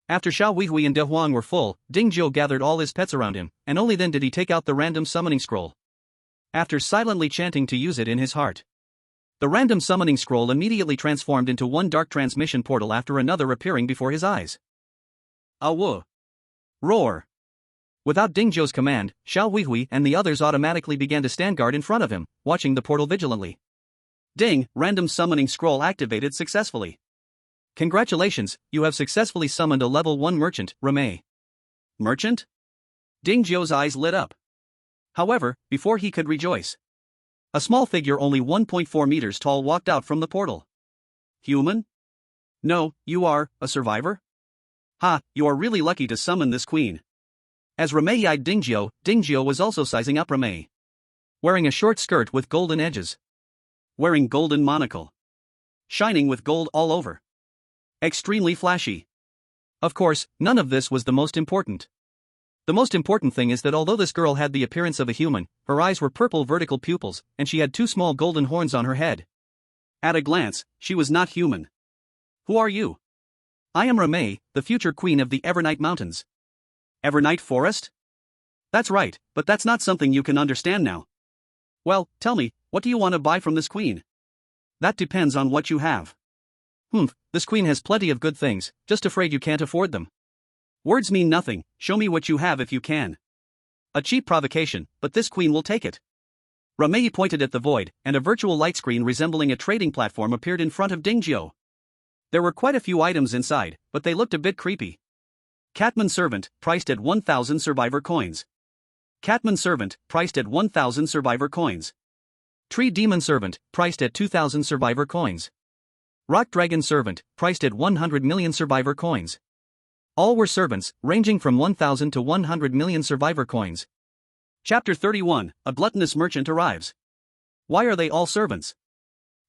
[SPEAKER 2] After Xiao Huihui and De Huang were full, Dingjiu gathered all his pets around him, and only then did he take out the random summoning scroll. After silently chanting to use it in his heart. The random summoning scroll immediately transformed into one dark transmission portal after another appearing before his eyes. Awu. Roar. Without Dingjiu's command, Xiao Huihui and the others automatically began to stand guard in front of him, watching the portal vigilantly. Ding, random summoning scroll activated successfully. Congratulations, you have successfully summoned a level 1 merchant, Ramei. Merchant? Dingjiu's eyes lit up. However, before he could rejoice, a small figure only 1.4 meters tall walked out from the portal. Human? No, you are a survivor? Ha, you are really lucky to summon this queen. As Ramei eyed Dingjiu, Dingjiu was also sizing up Ramei. Wearing a short skirt with golden edges. Wearing golden monocle. Shining with gold all over. Extremely flashy. Of course, none of this was the most important.
[SPEAKER 1] The most important thing is that although this girl had the appearance of a human, her eyes were purple vertical pupils, and she had two small golden horns on her head.
[SPEAKER 2] At a glance, she was not human. Who are you?
[SPEAKER 1] I am Ramei, the future queen of the Evernight Mountains.
[SPEAKER 2] Evernight Forest? That's right, but that's not something you can understand now. Well, tell me, what do you want to buy from this queen? That depends on what you have.
[SPEAKER 1] This queen has plenty of good things, just afraid you can't afford them.
[SPEAKER 2] Words mean nothing, show me what you have if you can.
[SPEAKER 1] A cheap provocation, but this queen will take it. Ramei pointed at the void, and a virtual light screen resembling a trading platform appeared in front of Dingjio. There were quite a few items inside, but they looked a bit creepy. Catman Servant, priced at 1,000 survivor coins. Catman Servant, priced at 1,000 survivor coins. Tree Demon Servant, priced at 2,000 survivor coins. Rock Dragon Servant, priced at 100 million survivor coins. All were servants, ranging from 1,000 to 100 million survivor coins.
[SPEAKER 2] Chapter 31, A Gluttonous Merchant Arrives. Why are they all servants?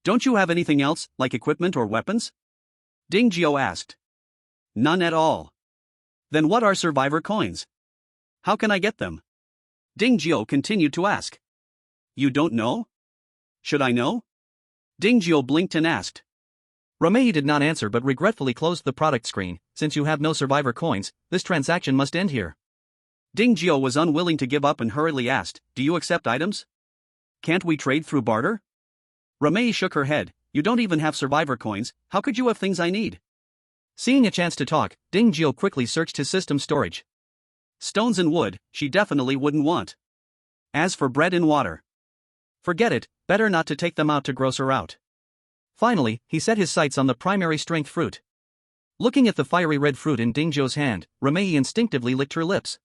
[SPEAKER 2] Don't you have anything else, like equipment or weapons? Dingjio asked. None at all. Then what are survivor coins? How can I get them? Dingjio continued to ask. You don't know? Should I know? Dingjio blinked and asked.
[SPEAKER 1] Ramei did not answer but regretfully closed the product screen. Since you have no survivor coins, this transaction must end here.
[SPEAKER 2] Dingjio was unwilling to give up and hurriedly asked, Do you accept items? Can't we trade through barter? Ramei shook her head. You don't even have survivor coins, how could you have things I need?
[SPEAKER 1] Seeing a chance to talk, Dingjio quickly searched his system storage.
[SPEAKER 2] Stones and wood, she definitely wouldn't want. As for bread and water,
[SPEAKER 1] forget it, better not to take them out to gross her out. Finally, he set his sights on the primary strength fruit. Looking at the fiery red fruit in Dingjio's hand, Ramei instinctively licked her lips.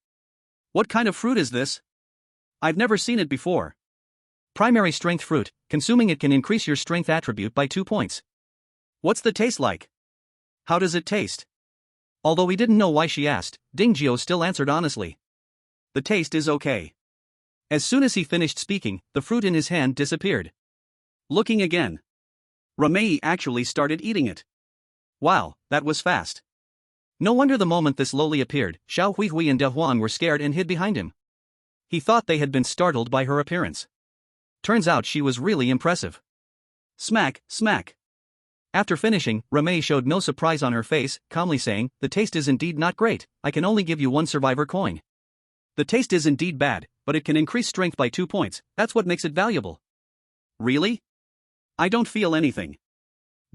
[SPEAKER 2] What kind of fruit is this? I've never seen it before.
[SPEAKER 1] Primary strength fruit, consuming it can increase your strength attribute by 2 points.
[SPEAKER 2] What's the taste like? How does it taste?
[SPEAKER 1] Although he didn't know why she asked, Dingjio still answered honestly.
[SPEAKER 2] The taste is okay.
[SPEAKER 1] As soon as he finished speaking, the fruit in his hand disappeared.
[SPEAKER 2] Looking again. Ramei actually started eating it. Wow, that was fast.
[SPEAKER 1] No wonder the moment this lowly appeared, Xiao Huihui and De Huang were scared and hid behind him. He thought they had been startled by her appearance. Turns out she was really impressive.
[SPEAKER 2] Smack, smack.
[SPEAKER 1] After finishing, Ramei showed no surprise on her face, calmly saying, The taste is indeed not great, I can only give you 1 survivor coin.
[SPEAKER 2] The taste is indeed bad, but it can increase strength by 2 points, that's what makes it valuable. Really? I don't feel anything.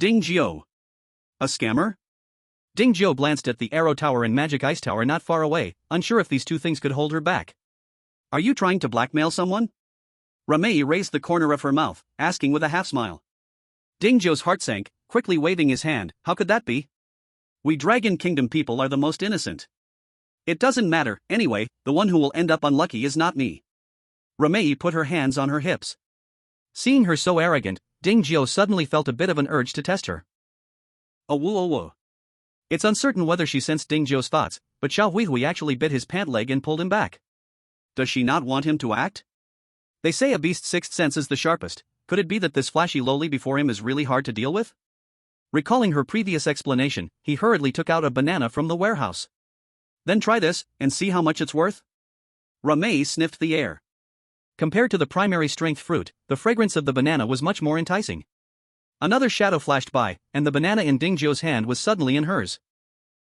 [SPEAKER 2] Dingjio. A scammer?
[SPEAKER 1] Dingjio glanced at the Arrow Tower and Magic Ice Tower not far away, unsure if these two things could hold her back.
[SPEAKER 2] Are you trying to blackmail someone? Ramei raised the corner of her mouth, asking with a half-smile. Dingjio's heart sank, quickly waving his hand, how could that be? We Dragon Kingdom people are the most innocent. It doesn't matter, anyway, the one who will end up unlucky is not me. Ramei put her hands on her hips.
[SPEAKER 1] Seeing her so arrogant, Dingjio suddenly felt a bit of an urge to test her.
[SPEAKER 2] Oh whoa.
[SPEAKER 1] It's uncertain whether she sensed Dingjio's thoughts, but Xiao Huihui actually bit his pant leg and pulled him back.
[SPEAKER 2] Does she not want him to act?
[SPEAKER 1] They say a beast's sixth sense is the sharpest. Could it be that this flashy lowly before him is really hard to deal with? Recalling her previous explanation, he hurriedly took out a banana from the warehouse.
[SPEAKER 2] Then try this, and see how much it's worth? Ramei sniffed the air.
[SPEAKER 1] Compared to the primary strength fruit, the fragrance of the banana was much more enticing. Another shadow flashed by, and the banana in Dingjio's hand was suddenly in hers.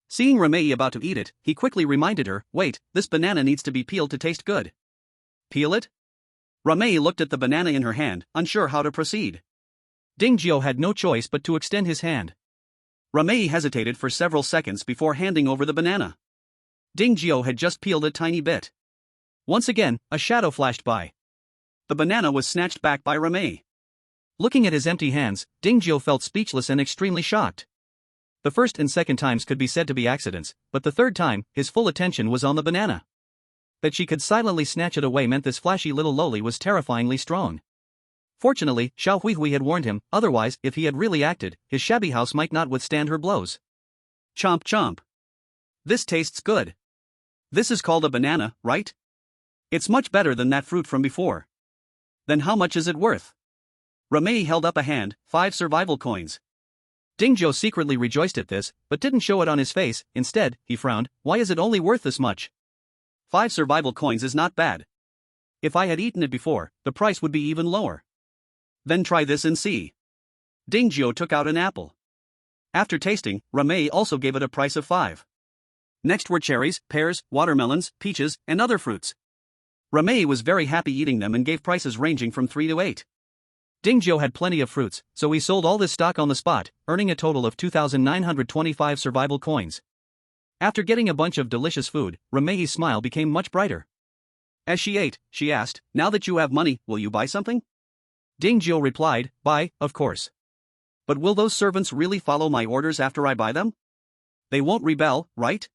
[SPEAKER 1] Seeing Ramei about to eat it, he quickly reminded her, wait, this banana needs to be peeled to taste good.
[SPEAKER 2] Peel it? Ramei looked at the banana in her hand, unsure how to proceed.
[SPEAKER 1] Dingjio had no choice but to extend his hand.
[SPEAKER 2] Ramei hesitated for several seconds before handing over the banana. Dingjio had just peeled a tiny bit.
[SPEAKER 1] Once again, a shadow flashed by.
[SPEAKER 2] The banana was snatched back by Ramei.
[SPEAKER 1] Looking at his empty hands, Dingjio felt speechless and extremely shocked. The first and second times could be said to be accidents, but the third time, his full attention was on the banana. That she could silently snatch it away meant this flashy little loli was terrifyingly strong. Fortunately, Xiao Huihui had warned him, otherwise, if he had really acted, his shabby house might not withstand her blows.
[SPEAKER 2] Chomp chomp. This tastes good. This is called a banana, right? It's much better than that fruit from before. Then how much is it worth? Ramei held up a hand, 5 survival coins.
[SPEAKER 1] Dingjio secretly rejoiced at this, but didn't show it on his face. Instead, he frowned, why is it only worth this much?
[SPEAKER 2] 5 survival coins is not bad. If I had eaten it before, the price would be even lower. Then try this and see. Dingjio took out an apple. After tasting, Ramei also gave it a price of 5. Next were cherries, pears, watermelons, peaches, and other fruits. Ramei was very happy eating them and gave prices ranging from 3 to 8.
[SPEAKER 1] Dingjio had plenty of fruits, so he sold all this stock on the spot, earning a total of 2,925 survival coins. After getting a bunch of delicious food, Ramei's smile became much brighter.
[SPEAKER 2] As she ate, she asked, "Now that you have money, will you buy something?"
[SPEAKER 1] Dingjio replied, "Buy, of course.
[SPEAKER 2] But will those servants really follow my orders after I buy them? They won't rebel, right?"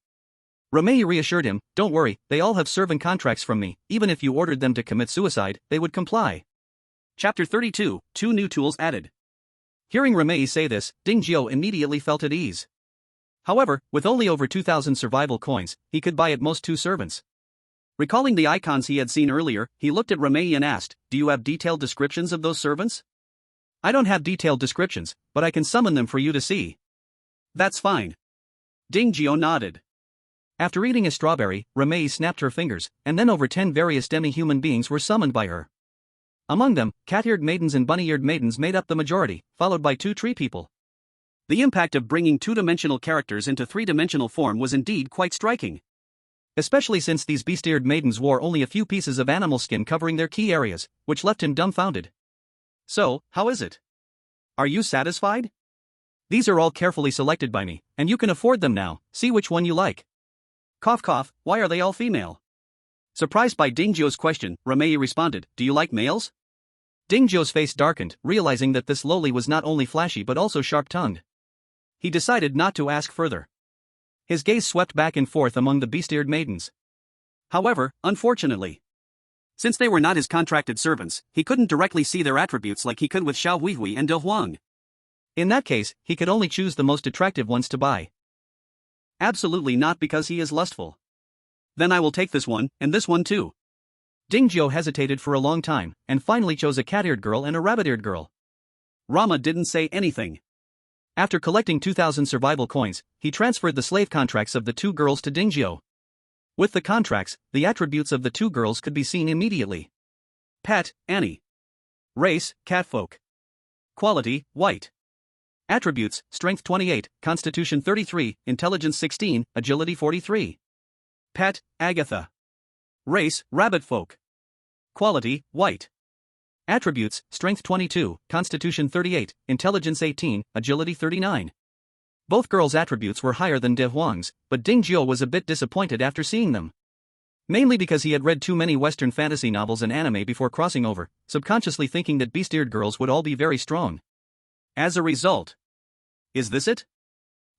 [SPEAKER 1] Ramei reassured him, "Don't worry, they all have servant contracts from me, even if you ordered them to commit suicide, they would comply."
[SPEAKER 2] Chapter 32, 2 new tools added.
[SPEAKER 1] Hearing Ramei say this, Dingjio immediately felt at ease. However, with only over 2,000 survival coins, he could buy at most 2 servants.
[SPEAKER 2] Recalling the icons he had seen earlier, he looked at Ramei and asked, "Do you have detailed descriptions of those servants?"
[SPEAKER 1] "I don't have detailed descriptions, but I can summon them for you to see."
[SPEAKER 2] "That's fine." Dingjio nodded.
[SPEAKER 1] After eating a strawberry, Ramei snapped her fingers, and then over 10 various demi-human beings were summoned by her. Among them, cat-eared maidens and bunny-eared maidens made up the majority, followed by 2 tree people.
[SPEAKER 2] The impact of bringing 2-dimensional characters into 3-dimensional form was indeed quite striking.
[SPEAKER 1] Especially since these beast-eared maidens wore only a few pieces of animal skin covering their key areas, which left him dumbfounded.
[SPEAKER 2] "So, how is it? Are you satisfied?"
[SPEAKER 1] "These are all carefully selected by me, and you can afford them now, see which one you like."
[SPEAKER 2] Cough cough, why are they all female? Surprised by Dingjio's question, Ramei responded, "Do you like males?"
[SPEAKER 1] Dingjio's face darkened, realizing that this loli was not only flashy but also sharp-tongued. He decided not to ask further. His gaze swept back and forth among the beast-eared maidens.
[SPEAKER 2] However, unfortunately, since they were not his contracted servants, he couldn't directly see their attributes like he could with Xiao Huihui and De Huang.
[SPEAKER 1] In that case, he could only choose the most attractive ones to buy.
[SPEAKER 2] Absolutely not, because he is lustful. Then I will take this one, and this one too.
[SPEAKER 1] Dingjio hesitated for a long time, and finally chose a cat-eared girl and a rabbit-eared girl.
[SPEAKER 2] Rama didn't say anything.
[SPEAKER 1] After collecting 2,000 survival coins, he transferred the slave contracts of the 2 girls to Dingjio. With the contracts, the attributes of the 2 girls could be seen immediately.
[SPEAKER 2] Pet, Annie.
[SPEAKER 1] Race, catfolk.
[SPEAKER 2] Quality, white.
[SPEAKER 1] Attributes, Strength 28, Constitution 33, Intelligence 16, Agility 43.
[SPEAKER 2] Pet, Agatha.
[SPEAKER 1] Race, rabbit folk.
[SPEAKER 2] Quality, white.
[SPEAKER 1] Attributes, Strength 22, Constitution 38, Intelligence 18, Agility 39. Both girls' attributes were higher than De Huang's, but Dingjio was a bit disappointed after seeing them. Mainly because he had read too many Western fantasy novels and anime before crossing over, subconsciously thinking that beast-eared girls would all be very strong.
[SPEAKER 2] As a result, is this it?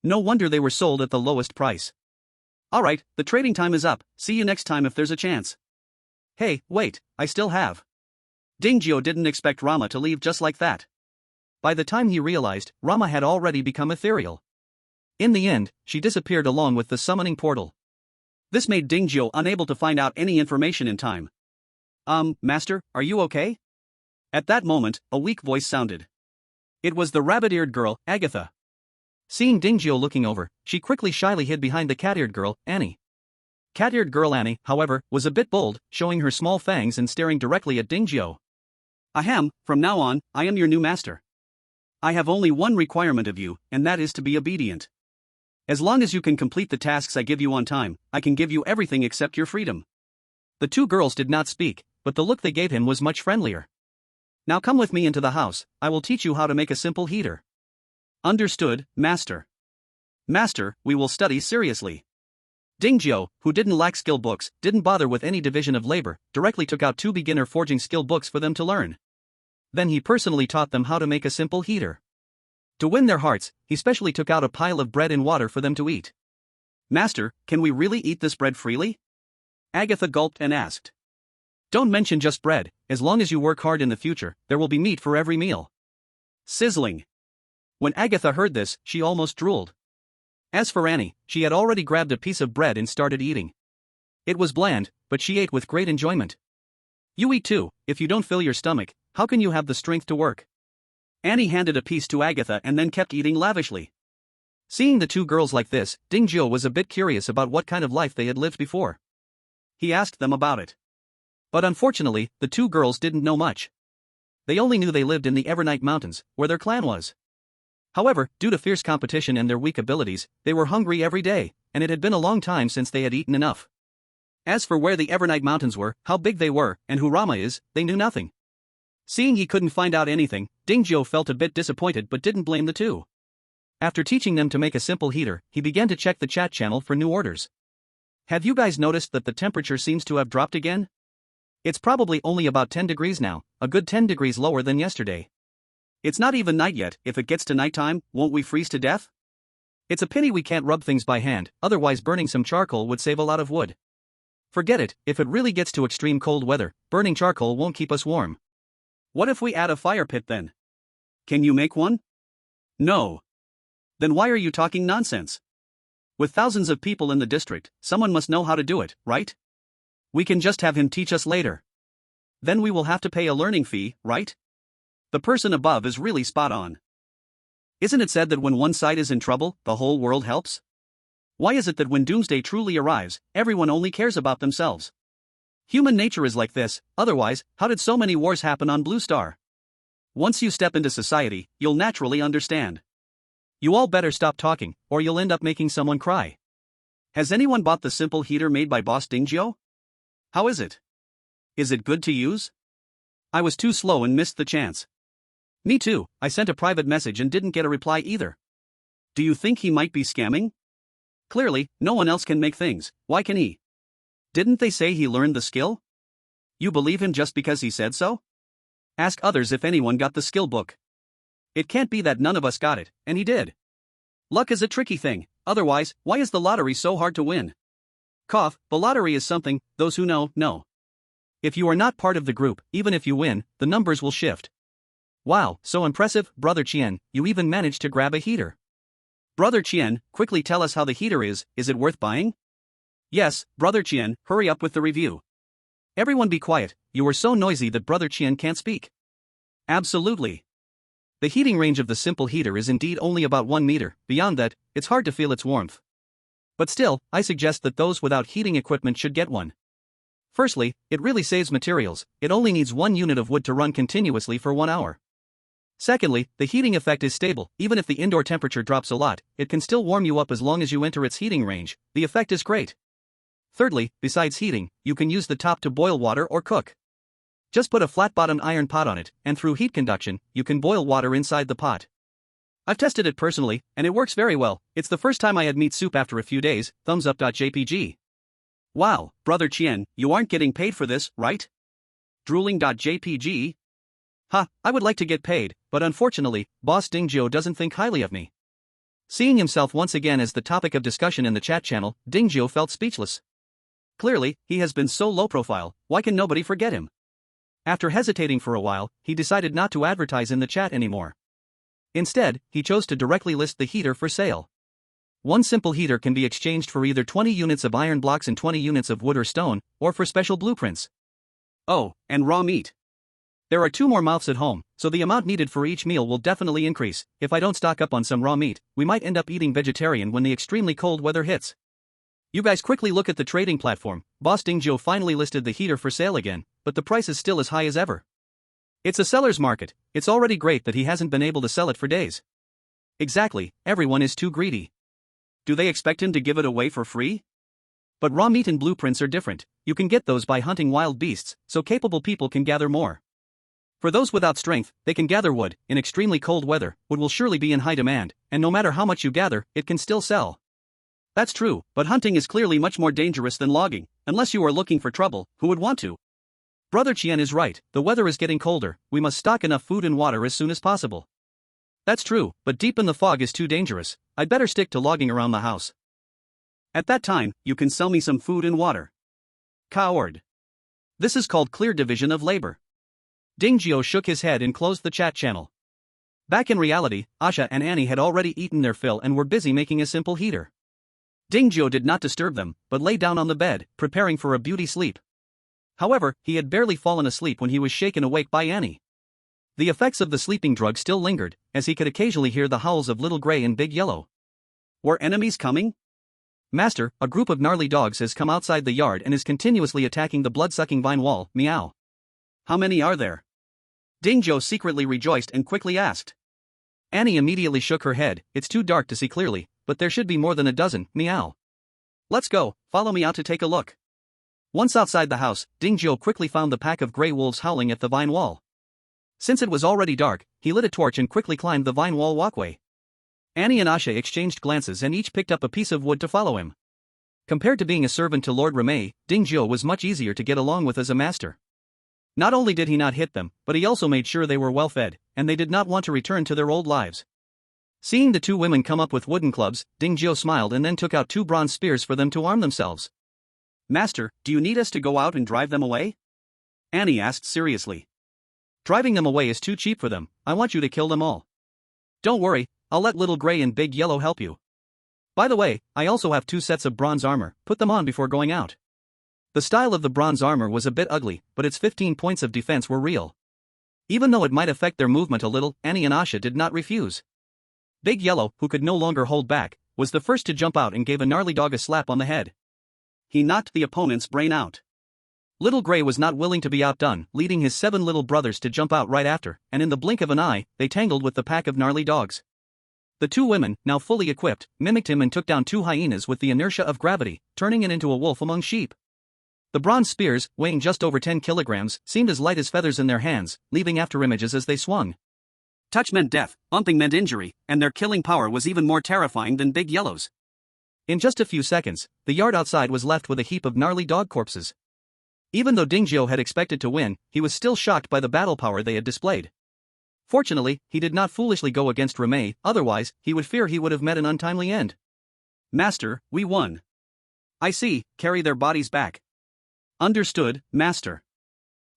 [SPEAKER 1] No wonder they were sold at the lowest price.
[SPEAKER 2] Alright, the trading time is up, see you next time if there's a chance.
[SPEAKER 1] Hey, wait, I still have.
[SPEAKER 2] Dingjio didn't expect Rama to leave just like that.
[SPEAKER 1] By the time he realized, Rama had already become ethereal. In the end, she disappeared along with the summoning portal.
[SPEAKER 2] This made Dingjio unable to find out any information in time. Master, are you okay?" At that moment, a weak voice sounded. It was the rabbit-eared girl, Agatha.
[SPEAKER 1] Seeing Dingjio looking over, she quickly shyly hid behind the cat-eared girl, Annie. Cat-eared girl Annie, however, was a bit bold, showing her small fangs and staring directly at Dingjio.
[SPEAKER 2] "Ahem, from now on, I am your new master. I have only one requirement of you, and that is to be obedient. As long as you can complete the tasks I give you on time, I can give you everything except your freedom."
[SPEAKER 1] The 2 girls did not speak, but the look they gave him was much friendlier. "Now come with me into the house, I will teach you how to make a simple heater."
[SPEAKER 2] "Understood, master." "Master, we will study seriously."
[SPEAKER 1] Dingjio, who didn't lack skill books, didn't bother with any division of labor, directly took out 2 beginner forging skill books for them to learn. Then he personally taught them how to make a simple heater. To win their hearts, he specially took out a pile of bread and water for them to eat.
[SPEAKER 2] "Master, can we really eat this bread freely?" Agatha gulped and asked.
[SPEAKER 1] "Don't mention just bread, as long as you work hard in the future, there will be meat for every meal."
[SPEAKER 2] Sizzling.
[SPEAKER 1] When Agatha heard this, she almost drooled. As for Annie, she had already grabbed a piece of bread and started eating. It was bland, but she ate with great enjoyment. "You eat too, if you don't fill your stomach, how can you have the strength to work?"
[SPEAKER 2] Annie handed a piece to Agatha and then kept eating lavishly.
[SPEAKER 1] Seeing the 2 girls like this, Dingjio was a bit curious about what kind of life they had lived before.
[SPEAKER 2] he asked them about it.
[SPEAKER 1] But unfortunately, the two girls didn't know much. They only knew they lived in the Evernight Mountains, where their clan was. However, due to fierce competition and their weak abilities, they were hungry every day, and it had been a long time since they had eaten enough. As for where the Evernight Mountains were, how big they were, and who Rama is, they knew nothing. Seeing he couldn't find out anything, Dingzhou felt a bit disappointed but didn't blame the two. After teaching them to make a simple heater, he began to check the chat channel for new orders. Have you guys noticed that the temperature seems to have dropped again? It's probably only about 10 degrees now, a good 10 degrees lower than yesterday.
[SPEAKER 2] It's not even night yet. If it gets to nighttime, won't we freeze to death?
[SPEAKER 1] It's a pity we can't rub things by hand, otherwise burning some charcoal would save a lot of wood. Forget it, if it really gets to extreme cold weather, burning charcoal won't keep us warm.
[SPEAKER 2] What if we add a fire pit then? Can you make one? No. Then why are you talking nonsense? With thousands of people in the district, someone must know how to do it, right? We can just have him teach us later. Then we will have to pay a learning fee, right? The person above is really spot on. Isn't it said that when one side is in trouble, the whole world helps? Why is it that when doomsday truly arrives, everyone only cares about themselves? Human nature is like this, otherwise, how did so many wars happen on Blue Star? Once you step into society, you'll naturally understand. You all better stop talking, or you'll end up making someone cry. Has anyone bought the simple heater made by Boss Dingzhou? How is it? Is it good to use? I was too slow and missed the chance. Me too, I sent a private message and didn't get a reply either. Do you think he might be scamming? Clearly, no one else can make things, why can he? Didn't they say he learned the skill? You believe him just because he said so? Ask others if anyone got the skill book. It can't be that none of us got it, and he did. Luck is a tricky thing, otherwise, why is the lottery so hard to win? Cough, the lottery is something, those who know. If you are not part of the group, even if you win, the numbers will shift. Wow, so impressive, Brother Qian, you even managed to grab a heater. Brother Qian, quickly tell us how the heater is it worth buying? Yes, Brother Qian, hurry up with the review. Everyone be quiet, you are so noisy that Brother Qian can't speak. Absolutely. The heating range of the simple heater is indeed only about 1 meter, beyond that, it's hard to feel its warmth. But still, I suggest that those without heating equipment should get one. Firstly, it really saves materials, it only needs 1 unit of wood to run continuously for 1 hour. Secondly, the heating effect is stable, even if the indoor temperature drops a lot, it can still warm you up as long as you enter its heating range, the effect is great. Thirdly, besides heating, you can use the top to boil water or cook. Just put a flat-bottomed iron pot on it, and through heat conduction, you can boil water inside the pot. I've tested it personally, and it works very well. It's the first time I had meat soup after a few days, thumbs up.jpg. Wow, Brother Qian, you aren't getting paid for this, right? Drooling.jpg. I would like to get paid, but unfortunately, Boss Dingzhou doesn't think highly of me. Seeing himself once again as the topic of discussion in the chat channel, Dingzhou felt speechless. Clearly, he has been so low profile, why can nobody forget him? After hesitating for a while, he decided not to advertise in the chat anymore. Instead, he chose to directly list the heater for sale. One simple heater can be exchanged for either 20 units of iron blocks and 20 units of wood or stone, or for special blueprints. Oh, and raw meat. There are 2 more mouths at home, so the amount needed for each meal will definitely increase. If I don't stock up on some raw meat, we might end up eating vegetarian when the extremely cold weather hits. You guys quickly look at the trading platform. Boss Dingzhou finally listed the heater for sale again, but the price is still as high as ever. It's a seller's market, it's already great that he hasn't been able to sell it for days. Exactly, everyone is too greedy. Do they expect him to give it away for free? But raw meat and blueprints are different, you can get those by hunting wild beasts, so capable people can gather more. For those without strength, they can gather wood. In extremely cold weather, wood will surely be in high demand, and no matter how much you gather, it can still sell. That's true, but hunting is clearly much more dangerous than logging, unless you are looking for trouble, who would want to? Brother Qian is right, the weather is getting colder, we must stock enough food and water as soon as possible. That's true, but deep in the fog is too dangerous, I'd better stick to logging around the house. At that time, you can sell me some food and water. Coward. This is called clear division of labor. Dingzhou shook his head and closed the chat channel. Back in reality, Asha and Annie had already eaten their fill and were busy making a simple heater. Dingzhou did not disturb them, but lay down on the bed, preparing for a beauty sleep. However, he had barely fallen asleep when he was shaken awake by Annie. The effects of the sleeping drug still lingered, as he could occasionally hear the howls of Little Gray and Big Yellow. Were enemies coming?
[SPEAKER 1] Master, a group of gnarly dogs has come outside the yard and is continuously attacking the blood-sucking vine wall, meow.
[SPEAKER 2] How many are there? Dingzhou secretly rejoiced and quickly asked.
[SPEAKER 1] Annie immediately shook her head. It's too dark to see clearly, but there should be more than a dozen, meow.
[SPEAKER 2] Let's go, follow me out to take a look.
[SPEAKER 1] Once outside the house, Dingzhou quickly found the pack of grey wolves howling at the vine wall. Since it was already dark, he lit a torch and quickly climbed the vine wall walkway. Annie and Asha exchanged glances and each picked up a piece of wood to follow him. Compared to being a servant to Lord Remei, Dingzhou was much easier to get along with as a master. Not only did he not hit them, but he also made sure they were well fed, and they did not want to return to their old lives. Seeing the two women come up with wooden clubs, Dingzhou smiled and then took out 2 bronze spears for them to arm themselves.
[SPEAKER 2] Master, do you need us to go out and drive them away? Annie asked seriously.
[SPEAKER 1] Driving them away is too cheap for them, I want you to kill them all. Don't worry, I'll let Little Grey and Big Yellow help you. By the way, I also have 2 sets of bronze armor, put them on before going out. The style of the bronze armor was a bit ugly, but its 15 points of defense were real. Even though it might affect their movement a little, Annie and Asha did not refuse. Big Yellow, who could no longer hold back, was the first to jump out and gave a gnarly dog a slap on the head.
[SPEAKER 2] He knocked the opponent's brain out.
[SPEAKER 1] Little Grey was not willing to be outdone, leading his 7 little brothers to jump out right after, and in the blink of an eye, they tangled with the pack of gnarly dogs. The 2 women, now fully equipped, mimicked him and took down 2 hyenas with the inertia of gravity, turning it into a wolf among sheep. The bronze spears, weighing just over 10 kilograms, seemed as light as feathers in their hands, leaving afterimages as they swung.
[SPEAKER 2] Touch meant death, bumping meant injury, and their killing power was even more terrifying than Big Yellow's.
[SPEAKER 1] In just a few seconds, the yard outside was left with a heap of gnarly dog corpses. Even though Dingzhou had expected to win, he was still shocked by the battle power they had displayed. Fortunately, he did not foolishly go against Remei, otherwise, he would fear he would have met an untimely end.
[SPEAKER 2] Master, we won. I see, carry their bodies back. Understood, Master.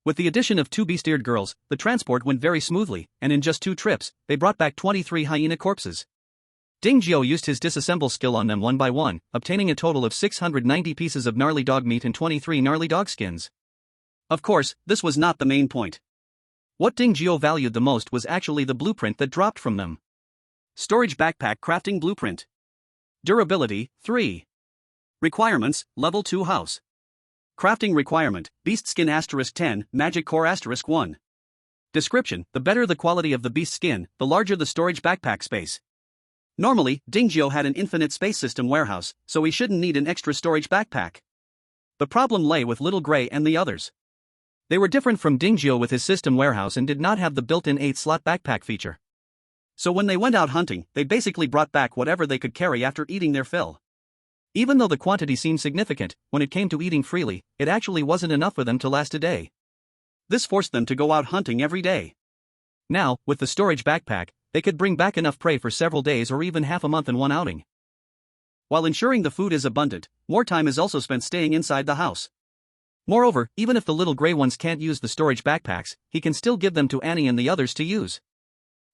[SPEAKER 2] With the addition of 2 beast-eared girls, the transport went very smoothly, and in just 2 trips, they brought back 23 hyena corpses. Dingzhou used his disassemble skill on them one by one, obtaining a total of 690 pieces of gnarly dog meat and 23 gnarly dog skins. Of course, this was not the main point.
[SPEAKER 1] What Dingzhou valued the most was actually the blueprint that dropped from them.
[SPEAKER 2] Storage backpack crafting blueprint. Durability, 3. Requirements, level 2 house. Crafting requirement, beast skin *10, magic core *1. Description, the better the quality of the beast skin, the larger the storage backpack space. Normally, Dingzhou had an infinite space system warehouse, so he shouldn't need an extra storage backpack. The problem lay with Little Grey and the others. They were different from Dingzhou with his system warehouse and did not have the built-in 8-slot backpack feature. So when they went out hunting, they basically brought back whatever they could carry after eating their fill. Even though the quantity seemed significant, when it came to eating freely, it actually wasn't enough for them to last a day. This forced them to go out hunting every day. Now, with the storage backpack, they could bring back enough prey for several days or even half a month in one outing. While ensuring the food is abundant, more time is also spent staying inside the house. Moreover, even if the little gray ones can't use the storage backpacks, he can still give them to Annie and the others to use.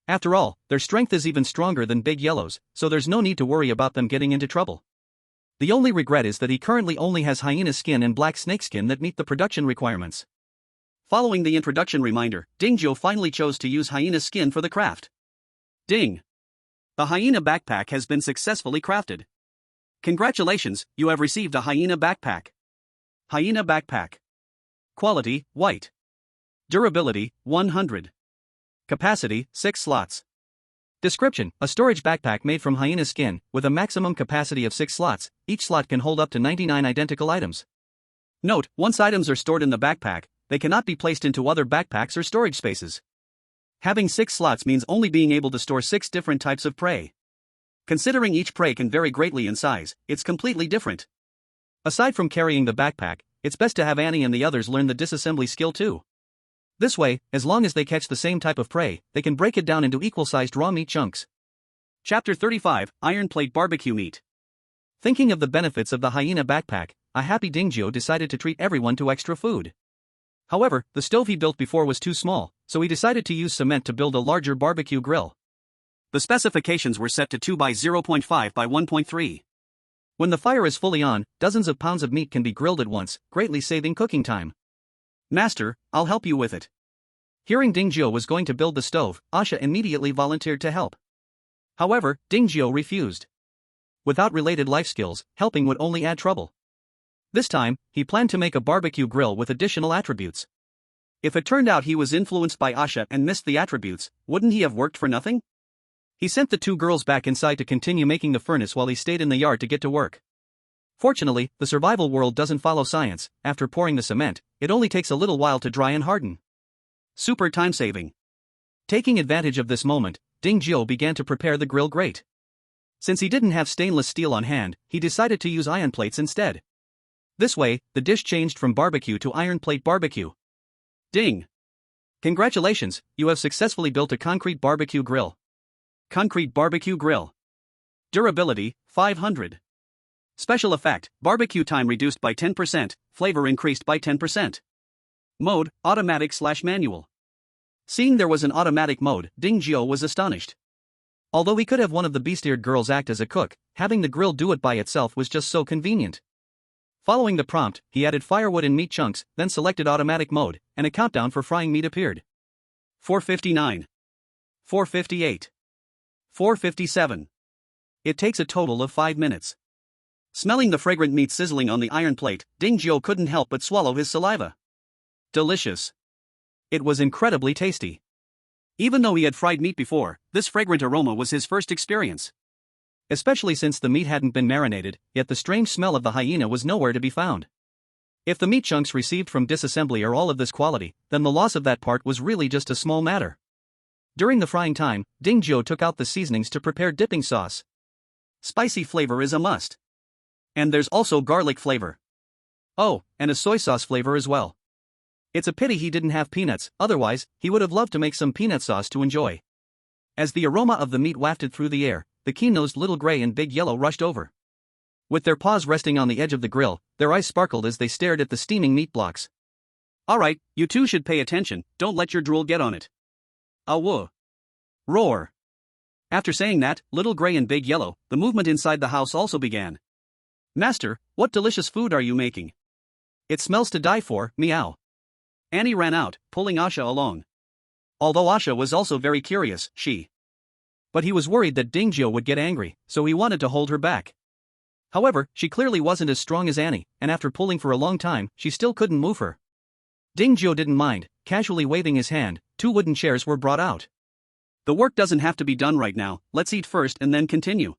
[SPEAKER 2] After all, their strength is even stronger than Big Yellow's, so there's no need to worry about them getting into trouble. The only regret is that he currently only has hyena skin and black snake skin that meet the production requirements. Following the introduction reminder, Dingzhou finally chose to use hyena skin for the craft. Ding! The hyena backpack has been successfully crafted. Congratulations, you have received a hyena backpack. Hyena backpack. Quality, white. Durability, 100. Capacity, 6 slots. Description, a storage backpack made from hyena skin, with a maximum capacity of 6 slots, each slot can hold up to 99 identical items. Note, once items are stored in the backpack, they cannot be placed into other backpacks or storage spaces. Having 6 slots means only being able to store 6 different types of prey. Considering each prey can vary greatly in size, it's completely different. Aside from carrying the backpack, it's best to have Annie and the others learn the disassembly skill too. This way, as long as they catch the same type of prey, they can break it down into equal-sized raw meat chunks. Chapter 35, Iron Plate Barbecue Meat. Thinking of the benefits of the hyena backpack, a happy Dingzhou decided to treat everyone to extra food. However, the stove he built before was too small, so he decided to use cement to build a larger barbecue grill. The specifications were set to 2 by 0.5 by 1.3. When the fire is fully on, dozens of pounds of meat can be grilled at once, greatly saving cooking time. Master, I'll help you with it. Hearing Dingzhou was going to build the stove, Asha immediately volunteered to help. However, Dingzhou refused.
[SPEAKER 1] Without related life skills, helping would only add trouble. This time, he planned to make a barbecue grill with additional attributes. If it turned out he was influenced by Asha and missed the attributes, wouldn't he have worked for nothing? He sent the two girls back inside to continue making the furnace while he stayed in the yard to get to work. Fortunately, the survival world doesn't follow science. After pouring the cement, it only takes a little while to dry and harden. Super time saving. Taking advantage of this moment, Ding Jiu began to prepare the grill grate. Since he didn't have stainless steel on hand, he decided to use iron plates instead. This way, the dish changed from barbecue to iron plate barbecue. Ding! Congratulations, you have successfully built a concrete barbecue grill. Concrete barbecue grill. Durability, 500. Special effect, barbecue time reduced by 10%, flavor increased by 10%. Mode, automatic/manual. Seeing there was an automatic mode, Ding Jiu was astonished. Although he could have one of the beast-eared girls act as a cook, having the grill do it by itself was just so convenient. Following the prompt, he added firewood and meat chunks, then selected automatic mode, and a countdown for frying meat appeared. 4:59. 4:58. 4:57. It takes a total of 5 minutes. Smelling the fragrant meat sizzling on the iron plate, Ding Jiu couldn't help but swallow his saliva. Delicious. It was incredibly tasty. Even though he had fried meat before, this fragrant aroma was his first experience. Especially since the meat hadn't been marinated, yet the strange smell of the hyena was nowhere to be found. If the meat chunks received from disassembly are all of this quality, then the loss of that part was really just a small matter. During the frying time, Ding Jiu took out the seasonings to prepare dipping sauce. Spicy flavor is a must. And there's also garlic flavor. Oh, and a soy sauce flavor as well. It's a pity he didn't have peanuts, otherwise, he would have loved to make some peanut sauce to enjoy. As the aroma of the meat wafted through the air, the keen-nosed little gray and big yellow rushed over. With their paws resting on the edge of the grill, their eyes sparkled as they stared at the steaming meat blocks. Alright, you two should pay attention, don't let your drool get on it. Awoo. Roar. After saying that, little gray and big yellow, the movement inside the house also began. Master, what delicious food are you making? It smells to die for, meow. Annie ran out, pulling Asha along. Although Asha was also very curious, But he was worried that Ding Jiu would get angry, so he wanted to hold her back. However, she clearly wasn't as strong as Annie, and after pulling for a long time, she still couldn't move her. Ding Jiu didn't mind, casually waving his hand, 2 wooden chairs were brought out. The work doesn't have to be done right now, let's eat first and then continue.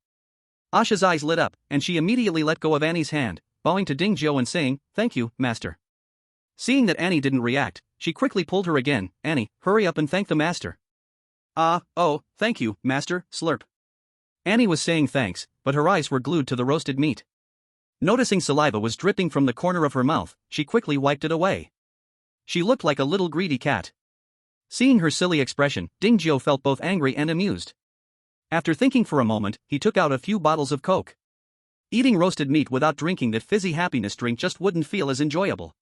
[SPEAKER 1] Asha's eyes lit up, and she immediately let go of Annie's hand, bowing to Ding Jiu and saying, "Thank you, master." Seeing that Annie didn't react, she quickly pulled her again. "Annie, hurry up and thank the master." Oh, thank you, master, slurp." Annie was saying thanks, but her eyes were glued to the roasted meat. Noticing saliva was dripping from the corner of her mouth, she quickly wiped it away. She looked like a little greedy cat. Seeing her silly expression, Ding Jiu felt both angry and amused. After thinking for a moment, he took out a few bottles of Coke. Eating roasted meat without drinking that fizzy happiness drink just wouldn't feel as enjoyable.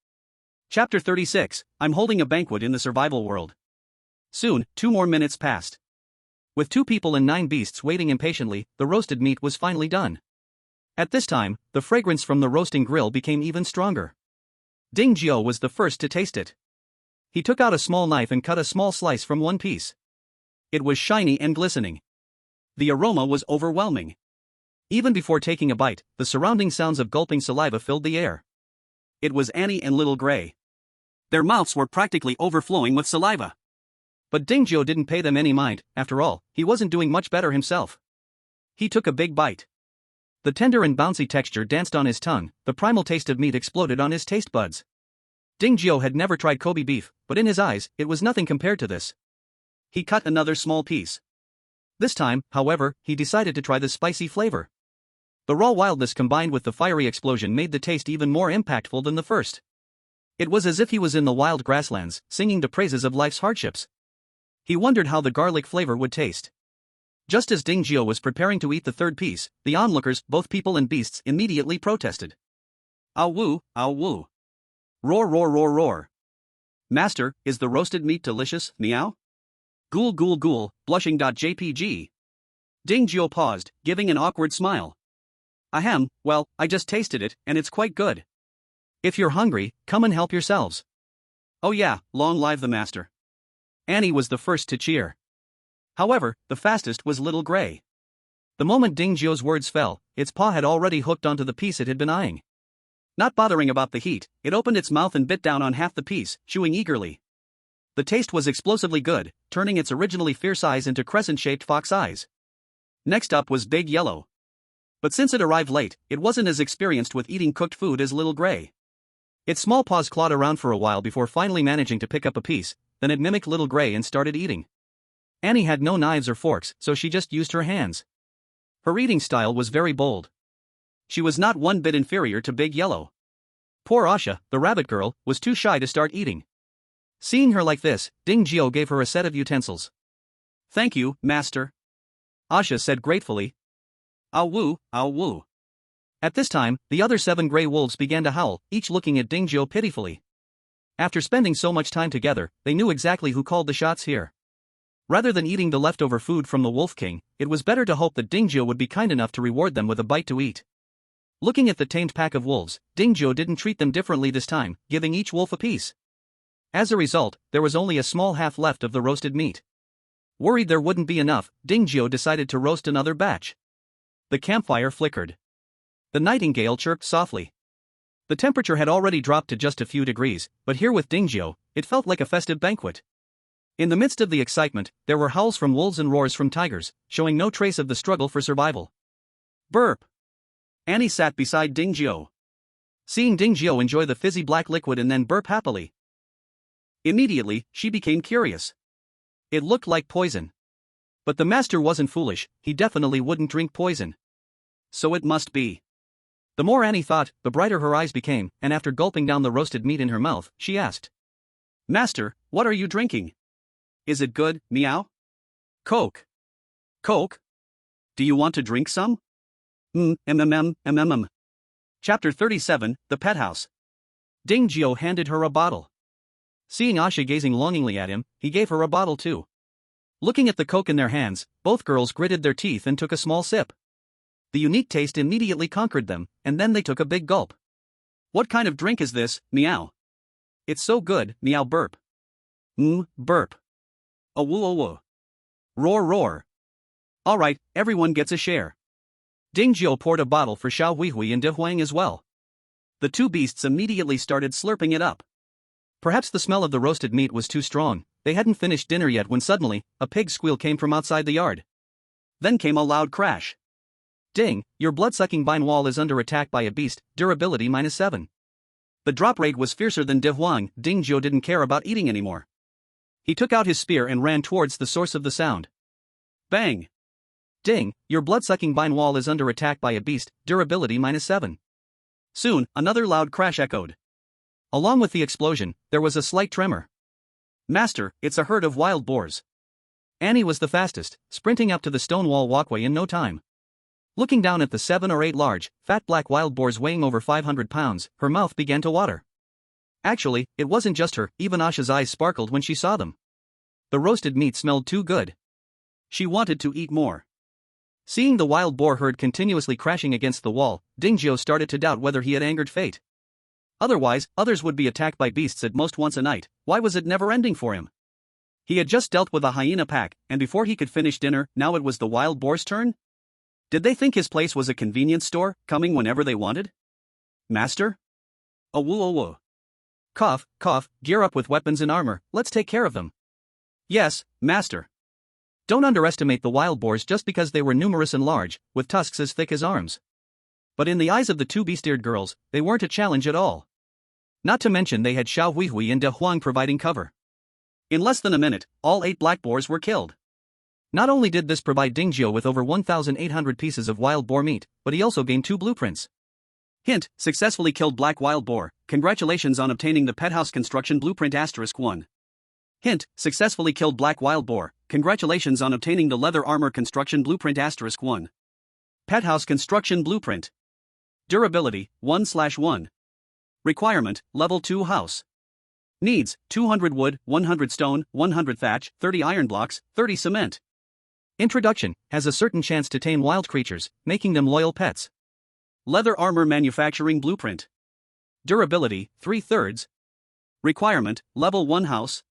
[SPEAKER 1] Chapter 36, I'm holding a banquet in the survival world. Soon, 2 more minutes passed. With 2 people and 9 beasts waiting impatiently, the roasted meat was finally done. At this time, the fragrance from the roasting grill became even stronger. Ding Jiu was the first to taste it. He took out a small knife and cut a small slice from one piece. It was shiny and glistening. The aroma was overwhelming. Even before taking a bite, the surrounding sounds of gulping saliva filled the air. It was Annie and Little Gray. Their mouths were practically overflowing with saliva. But Ding Jiu didn't pay them any mind, after all, he wasn't doing much better himself. He took a big bite. The tender and bouncy texture danced on his tongue, the primal taste of meat exploded on his taste buds. Ding Jiu had never tried Kobe beef, but in his eyes, it was nothing compared to this. He cut another small piece. This time, however, he decided to try the spicy flavor. The raw wildness combined with the fiery explosion made the taste even more impactful than the first. It was as if he was in the wild grasslands, singing the praises of life's hardships. He wondered how the garlic flavor would taste. Just as Ding Jiu was preparing to eat the 3rd piece, the onlookers, both people and beasts, immediately protested. Ow woo. Roar roar roar roar. Master, is the roasted meat delicious, meow? Ghoul ghoul ghoul, blushing.jpg. Ding Jiu paused, giving an awkward smile. Ahem, well, I just tasted it, and it's quite good. If you're hungry, come and help yourselves. Oh yeah, long live the master. Annie was the first to cheer. However, the fastest was Little Gray. The moment Ding Zhio's words fell, its paw had already hooked onto the piece it had been eyeing. Not bothering about the heat, it opened its mouth and bit down on half the piece, chewing eagerly. The taste was explosively good, turning its originally fierce eyes into crescent-shaped fox eyes. Next up was Big Yellow. But since it arrived late, it wasn't as experienced with eating cooked food as Little Gray. Its small paws clawed around for a while before finally managing to pick up a piece, then it mimicked Little Gray and started eating. Annie had no knives or forks, so she just used her hands. Her eating style was very bold. She was not one bit inferior to Big Yellow. Poor Asha, the rabbit girl, was too shy to start eating. Seeing her like this, Ding Zhio gave her a set of utensils. "Thank you, master," Asha said gratefully. "Ow woo, ow woo." At this time, the other 7 gray wolves began to howl, each looking at Ding Zhio pitifully. After spending so much time together, they knew exactly who called the shots here. Rather than eating the leftover food from the Wolf King, it was better to hope that Ding Zhio would be kind enough to reward them with a bite to eat. Looking at the tamed pack of wolves, Ding Zhio didn't treat them differently this time, giving each wolf a piece. As a result, there was only a small half left of the roasted meat. Worried there wouldn't be enough, Ding Zhio decided to roast another batch. The campfire flickered. The nightingale chirped softly. The temperature had already dropped to just a few degrees, but here with Ding Zhio, it felt like a festive banquet. In the midst of the excitement, there were howls from wolves and roars from tigers, showing no trace of the struggle for survival. Burp! Annie sat beside Ding Zhio. Seeing Ding Zhio enjoy the fizzy black liquid and then burp happily. Immediately, she became curious. It looked like poison. But the master wasn't foolish, he definitely wouldn't drink poison. So it must be. The more Annie thought, the brighter her eyes became, and after gulping down the roasted meat in her mouth, she asked, "Master, what are you drinking? Is it good, meow?" "Coke." "Coke? Do you want to drink some?" Chapter 37, The Pet House. Ding Zhio handed her a bottle. Seeing Asha gazing longingly at him, he gave her a bottle too. Looking at the Coke in their hands, both girls gritted their teeth and took a small sip. The unique taste immediately conquered them, and then they took a big gulp. "What kind of drink is this, meow?" "It's so good, meow burp." Burp. "Oh woo oh woo." "Roar roar." "Alright, everyone gets a share." Ding Zhio poured a bottle for Xiao Huihui and De Huang as well. The two beasts immediately started slurping it up. Perhaps the smell of the roasted meat was too strong, they hadn't finished dinner yet when suddenly, a pig's squeal came from outside the yard. Then came a loud crash. "Ding, your blood-sucking vine wall is under attack by a beast, durability -7. The drop rate was fiercer than De Huang. Ding Zhio didn't care about eating anymore. He took out his spear and ran towards the source of the sound. Bang! "Ding, your blood-sucking vine wall is under attack by a beast, durability -7. Soon, another loud crash echoed. Along with the explosion, there was a slight tremor. "Master, it's a herd of wild boars." Annie was the fastest, sprinting up to the stone wall walkway in no time. Looking down at the 7 or 8 large, fat black wild boars weighing over 500 pounds, her mouth began to water. Actually, it wasn't just her, even Asha's eyes sparkled when she saw them. The roasted meat smelled too good. She wanted to eat more. Seeing the wild boar herd continuously crashing against the wall, Ding Zhio started to doubt whether he had angered fate. Otherwise, others would be attacked by beasts at most once a night. Why was it never ending for him? He had just dealt with a hyena pack, and before he could finish dinner, now it was the wild boar's turn? Did they think his place was a convenience store, coming whenever they wanted? "Master?" "Oh woo oh woo." "Cough, cough, gear up with weapons and armor, let's take care of them." "Yes, master." Don't underestimate the wild boars just because they were numerous and large, with tusks as thick as arms. But in the eyes of the two beast-eared girls, they weren't a challenge at all. Not to mention they had Xiao Huihui and De Huang providing cover. In less than a minute, all 8 black boars were killed. Not only did this provide Ding Zhio with over 1,800 pieces of wild boar meat, but he also gained 2 blueprints. Hint, successfully killed black wild boar, congratulations on obtaining the pet house construction blueprint *1. Hint, successfully killed black wild boar, congratulations on obtaining the leather armor construction blueprint *1. Pet house construction blueprint. Durability, 1/1. Requirement, level 2 house. Needs, 200 wood, 100 stone, 100 thatch, 30 iron blocks, 30 cement. Introduction, has a certain chance to tame wild creatures, making them loyal pets. Leather armor manufacturing blueprint. Durability, 3/3. Requirement, level 1 house.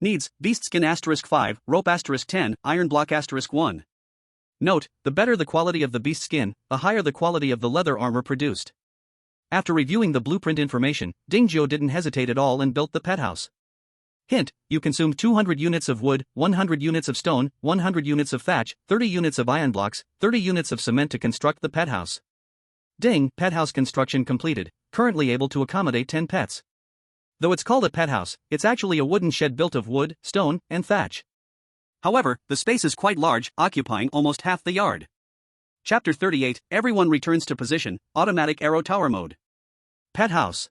[SPEAKER 1] Needs, beast skin *5, rope *10, iron block *1.
[SPEAKER 2] Note, the better the quality of the beast's skin, the higher the quality of the leather armor produced. After reviewing the blueprint information, Dingjio didn't hesitate at all and built the pet house. Hint, you consumed 200 units of wood, 100 units of stone, 100 units of thatch, 30 units of iron blocks, 30 units of cement to construct the pet house. Ding, pet house construction completed, currently able to accommodate 10 pets. Though it's called a pet house, it's actually a wooden shed built of wood, stone, and thatch. However, the space is quite large, occupying almost half the yard. Chapter 38, everyone returns to position, automatic arrow tower mode. Pet house.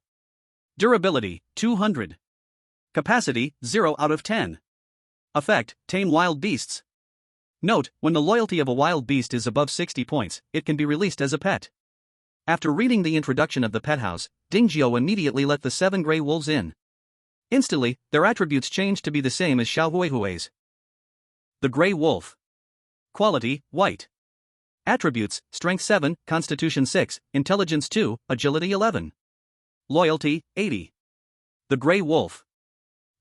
[SPEAKER 2] Durability, 200. Capacity, 0 out of 10. Effect, tame wild beasts. Note, when the loyalty of a wild beast is above 60 points, it can be released as a pet. After reading the introduction of the pet house, Dingjio immediately let the 7 gray wolves in. Instantly, their attributes changed to be the same as Xiaohuihui's. The Gray Wolf. Quality, white. Attributes, Strength 7, Constitution 6, Intelligence 2, Agility 11. Loyalty, 80. The Gray Wolf.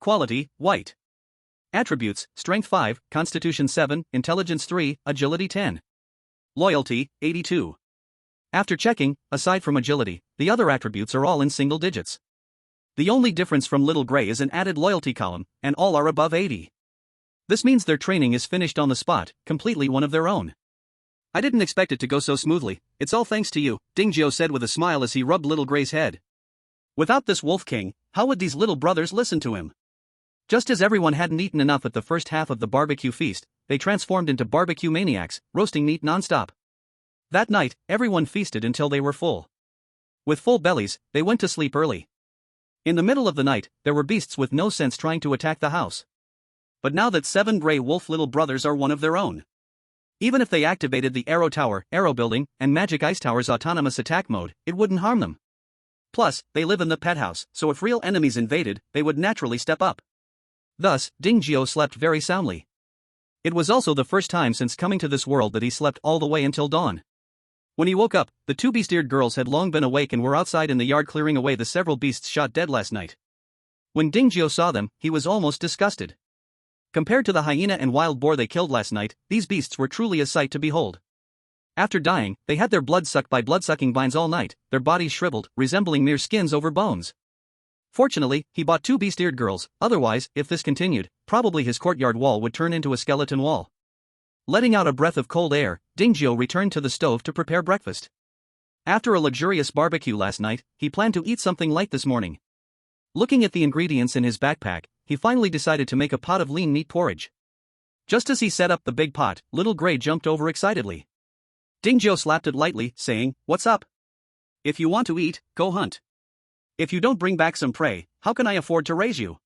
[SPEAKER 2] Quality, white. Attributes, Strength 5, Constitution 7, Intelligence 3, Agility 10. Loyalty, 82. After checking, aside from agility, the other attributes are all in single digits. The only difference from Little Gray is an added loyalty column, and all are above 80. This means their training is finished on the spot, completely one of their own. I didn't expect it to go so smoothly, it's all thanks to you, Dingjio said with a smile as he rubbed Little Gray's head. Without this Wolf King, how would these little brothers listen to him? Just as everyone hadn't eaten enough at the first half of the barbecue feast, they transformed into barbecue maniacs, roasting meat non-stop. That night, everyone feasted until they were full. With full bellies, they went to sleep early. In the middle of the night, there were beasts with no sense trying to attack the house. But now that 7 gray wolf little brothers are one of their own. Even if they activated the arrow tower, arrow building, and magic ice tower's autonomous attack mode, it wouldn't harm them. Plus, they live in the pet house, so if real enemies invaded, they would naturally step up. Thus, Dingjio slept very soundly. It was also the first time since coming to this world that he slept all the way until dawn. When he woke up, the 2 beast-eared girls had long been awake and were outside in the yard clearing away the several beasts shot dead last night. When Dingjio saw them, he was almost disgusted. Compared to the hyena and wild boar they killed last night, these beasts were truly a sight to behold. After dying, they had their blood sucked by blood-sucking vines all night, their bodies shriveled, resembling mere skins over bones. Fortunately, he bought 2 beast-eared girls, otherwise, if this continued, probably his courtyard wall would turn into a skeleton wall. Letting out a breath of cold air, Dingjio returned to the stove to prepare breakfast. After a luxurious barbecue last night, he planned to eat something light this morning. Looking at the ingredients in his backpack, he finally decided to make a pot of lean meat porridge. Just as he set up the big pot, Little Gray jumped over excitedly. Dingjio slapped it lightly, saying, "What's up? If you want to eat, go hunt. If you don't bring back some prey, how can I afford to raise you?"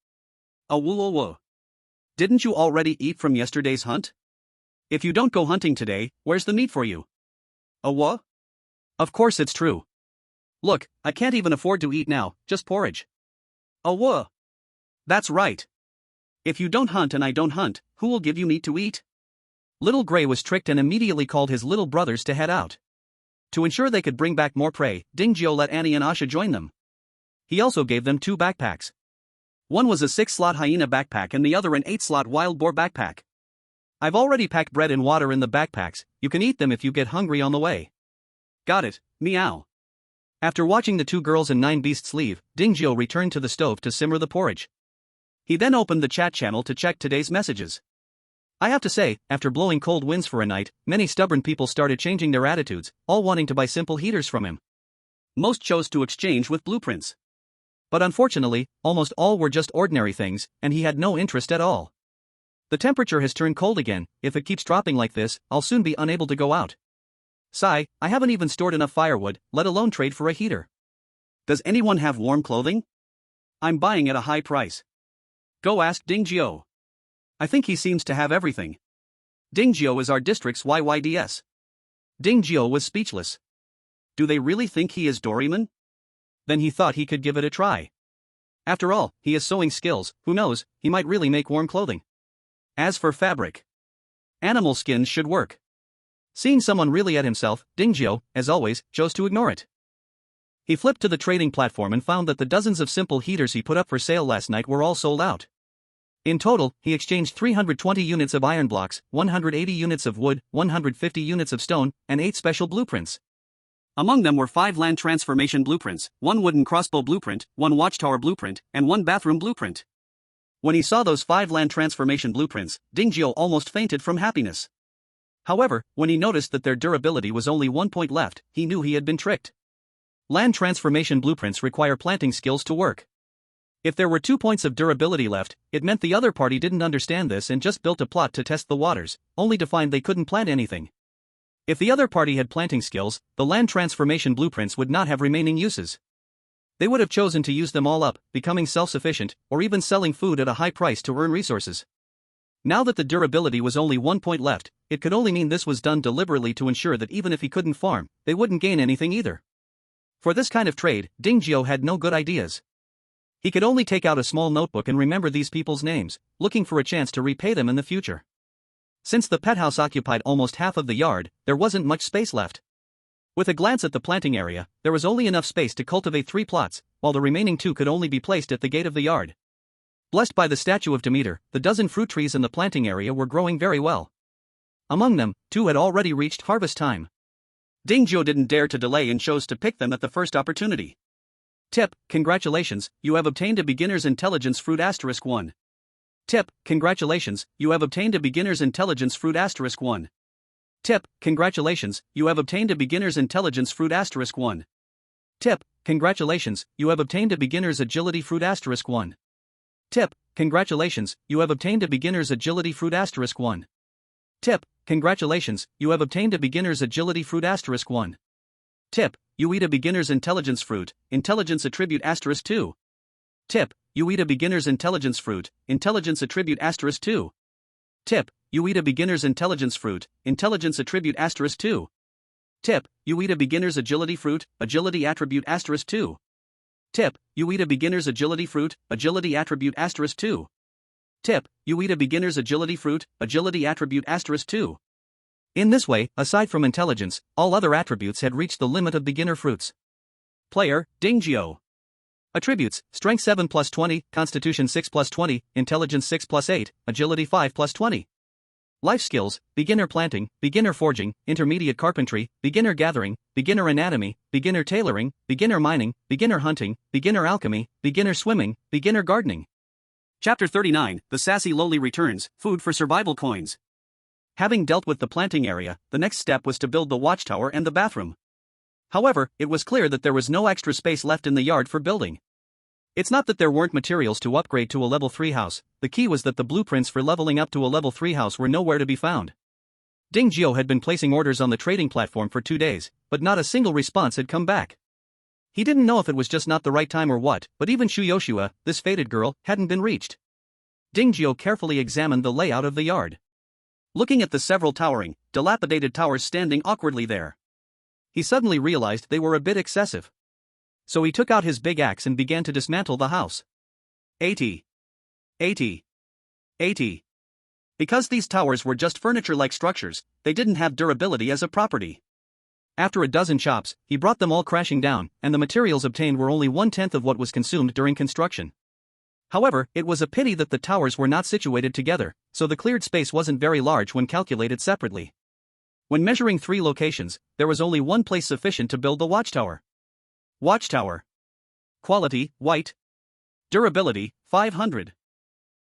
[SPEAKER 2] "Oh, woo woo. Didn't you already eat from yesterday's hunt? If you don't go hunting today, where's the meat for you?" "Oh, what? Of course it's true. Look, I can't even afford to eat now, just porridge." "Oh, what? That's right. If you don't hunt and I don't hunt, who will give you meat to eat?" Little Gray was tricked and immediately called his little brothers to head out. To ensure they could bring back more prey, Dingjio let Annie and Asha join them. He also gave them 2 backpacks. One was a 6-slot hyena backpack and the other an 8-slot wild boar backpack. "I've already packed bread and water in the backpacks, you can eat them if you get hungry on the way." "Got it, meow." After watching the 2 girls and 9 beasts leave, Dingjio returned to the stove to simmer the porridge. He then opened the chat channel to check today's messages. I have to say, after blowing cold winds for a night, many stubborn people started changing their attitudes, all wanting to buy simple heaters from him. Most chose to exchange with blueprints. But unfortunately, almost all were just ordinary things, and he had no interest at all. The temperature has turned cold again, if it keeps dropping like this, I'll soon be unable to go out. Sigh, I haven't even stored enough firewood, let alone trade for a heater. Does anyone have warm clothing? I'm buying at a high price. Go ask Dingjio. I think he seems to have everything. Dingjio is our district's YYDS. Dingjio was speechless. Do they really think he is Doraemon? Then he thought he could give it a try. After all, he has sewing skills, who knows, he might really make warm clothing. As for fabric, animal skins should work. Seeing someone really at himself, Dingjio, as always, chose to ignore it. He flipped to the trading platform and found that the dozens of simple heaters he put up for sale last night were all sold out.
[SPEAKER 1] In total, he exchanged 320 units of iron blocks, 180 units of wood, 150 units of stone, and 8 special blueprints.
[SPEAKER 2] Among them were 5 land transformation blueprints, 1 wooden crossbow blueprint, 1 watchtower blueprint, and 1 bathroom blueprint. When he saw those 5 land transformation blueprints, Dingjio almost fainted from happiness. However, when he noticed that their durability was only 1 point left, he knew he had been tricked. Land transformation blueprints require planting skills to work. If there were 2 points of durability left, it meant the other party didn't understand this and just built a plot to test the waters, only to find they couldn't plant anything. If the other party had planting skills, the land transformation blueprints would not have remaining uses. They would have chosen to use them all up, becoming self-sufficient, or even selling food at a high price to earn resources. Now that the durability was only 1 point left, it could only mean this was done deliberately to ensure that even if he couldn't farm, they wouldn't gain anything either. For this kind of trade, Dingjio had no good ideas. He could only take out a small notebook and remember these people's names, looking for a chance to repay them in the future. Since the pet house occupied almost half of the yard, there wasn't much space left. With a glance at the planting area, there was only enough space to cultivate 3 plots, while the remaining 2 could only be placed at the gate of the yard. Blessed by the statue of Demeter, the dozen fruit trees in the planting area were growing very well. Among them, 2 had already reached harvest time. Dingjio didn't dare to delay and chose to pick them at the first opportunity. Tip: congratulations, you have obtained a beginner's intelligence fruit *1. Tip: congratulations, you have obtained a beginner's intelligence fruit *1. Tip: congratulations, you have obtained a beginner's intelligence fruit *1. Tip: congratulations, you have obtained a beginner's agility fruit *1. Tip: congratulations, you have obtained a beginner's agility fruit *1. Tip: congratulations, you have obtained a beginner's agility fruit *1. Tip: you eat a beginner's intelligence fruit, intelligence attribute *2. Tip: you eat a beginner's intelligence fruit, intelligence attribute *2. Tip: you eat a beginner's intelligence fruit, intelligence attribute *2. Tip: you eat a beginner's agility fruit, agility attribute *2. Tip: you eat a beginner's agility fruit, agility attribute *2. Tip: you eat a beginner's agility fruit, agility attribute *2. In this way, aside from intelligence, all other attributes had reached the limit of beginner fruits. Player: Dingjio. Attributes: Strength 7 plus 20, Constitution 6 plus 20, Intelligence 6 plus 8, Agility 5 plus 20. Life skills: Beginner planting, Beginner forging, Intermediate carpentry, Beginner gathering, Beginner anatomy, Beginner tailoring, Beginner mining, Beginner hunting, Beginner alchemy, Beginner swimming, Beginner gardening. Chapter 39, The Sassy Loli Returns, Food for Survival Coins. Having dealt with the planting area, the next step was to build the watchtower and the bathroom. However, it was clear that there was no extra space left in the yard for building. It's not that there weren't materials to upgrade to a level 3 house, the key was that the blueprints for leveling up to a level 3 house were nowhere to be found. Dingjio had been placing orders on the trading platform for 2 days, but not a single response had come back. He didn't know if it was just not the right time or what, but even Shuyoshua, this fated girl, hadn't been reached. Dingjio carefully examined the layout of the yard. Looking at the several towering, dilapidated towers standing awkwardly there, he suddenly realized they were a bit excessive. So he took out his big axe and began to dismantle the house. 80. Because these towers were just furniture-like structures, they didn't have durability as a property. After a dozen chops, he brought them all crashing down, and the materials obtained were only 1/10 of what was consumed during construction. However, it was a pity that the towers were not situated together, so the cleared space wasn't very large when calculated separately. When measuring 3 locations, there was only one place sufficient to build the watchtower. Watchtower. Quality: white. Durability: 500.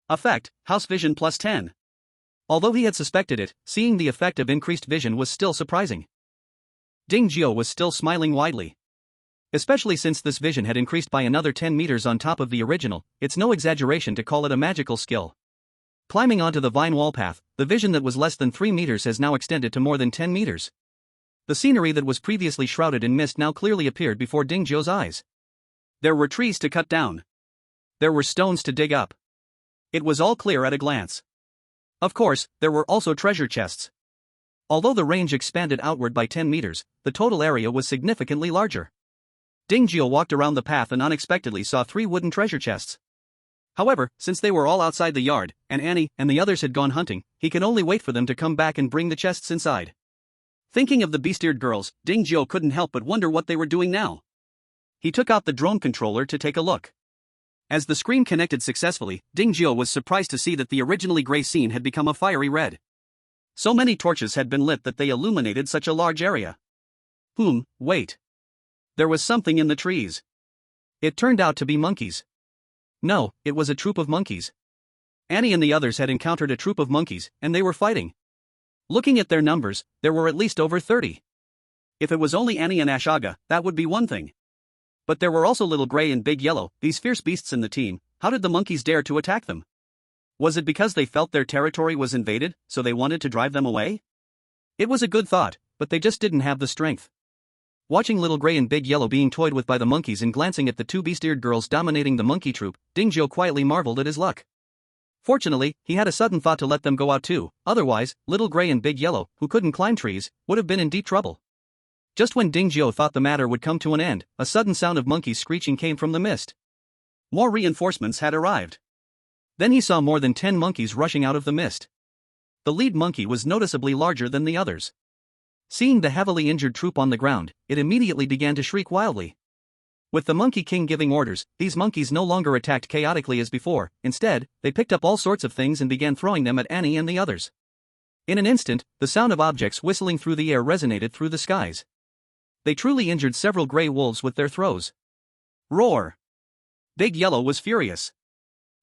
[SPEAKER 2] Effect: House Vision plus 10. Although he had suspected it, seeing the effect of increased vision was still surprising. Dingjio was still smiling widely. Especially since this vision had increased by another 10 meters on top of the original, it's no exaggeration to call it a magical skill. Climbing onto the vine wall path, the vision that was less than 3 meters has now extended to more than 10 meters. The scenery that was previously shrouded in mist now clearly appeared before Dingjio's eyes. There were trees to cut down. There were stones to dig up. It was all clear at a glance. Of course, there were also treasure chests. Although the range expanded outward by 10 meters, the total area was significantly larger. Dingjio walked around the path and unexpectedly saw 3 wooden treasure chests. However, since they were all outside the yard, and Annie and the others had gone hunting, he could only wait for them to come back and bring the chests inside. Thinking of the beast-eared girls, Dingjio couldn't help but wonder what they were doing now. He took out the drone controller to take a look. As the screen connected successfully, Dingjio was surprised to see that the originally gray scene had become a fiery red. So many torches had been lit that they illuminated such a large area. Wait. There was something in the trees. It turned out to be monkeys. No, it was a troop of monkeys. Annie and the others had encountered a troop of monkeys, and they were fighting. Looking at their numbers, there were at least over 30. If it was only Annie and Ashaga, that would be one thing. But there were also Little Gray and Big Yellow, these fierce beasts in the team. How did the monkeys dare to attack them? Was it because they felt their territory was invaded, so they wanted to drive them away? It was a good thought, but they just didn't have the strength. Watching Little Gray and Big Yellow being toyed with by the monkeys and glancing at the two beast-eared girls dominating the monkey troop, Dingjio quietly marveled at his luck. Fortunately, he had a sudden thought to let them go out too, otherwise, Little Gray and Big Yellow, who couldn't climb trees, would have been in deep trouble. Just when Dingjio thought the matter would come to an end, a sudden sound of monkeys screeching came from the mist. More reinforcements had arrived. Then he saw more than 10 monkeys rushing out of the mist. The lead monkey was noticeably larger than the others. Seeing the heavily injured troop on the ground, it immediately began to shriek wildly. With the Monkey King giving orders, these monkeys no longer attacked chaotically as before. Instead, they picked up all sorts of things and began throwing them at Annie and the others. In an instant, the sound of objects whistling through the air resonated through the skies. They truly injured several gray wolves with their throws. Roar! Big Yellow was furious.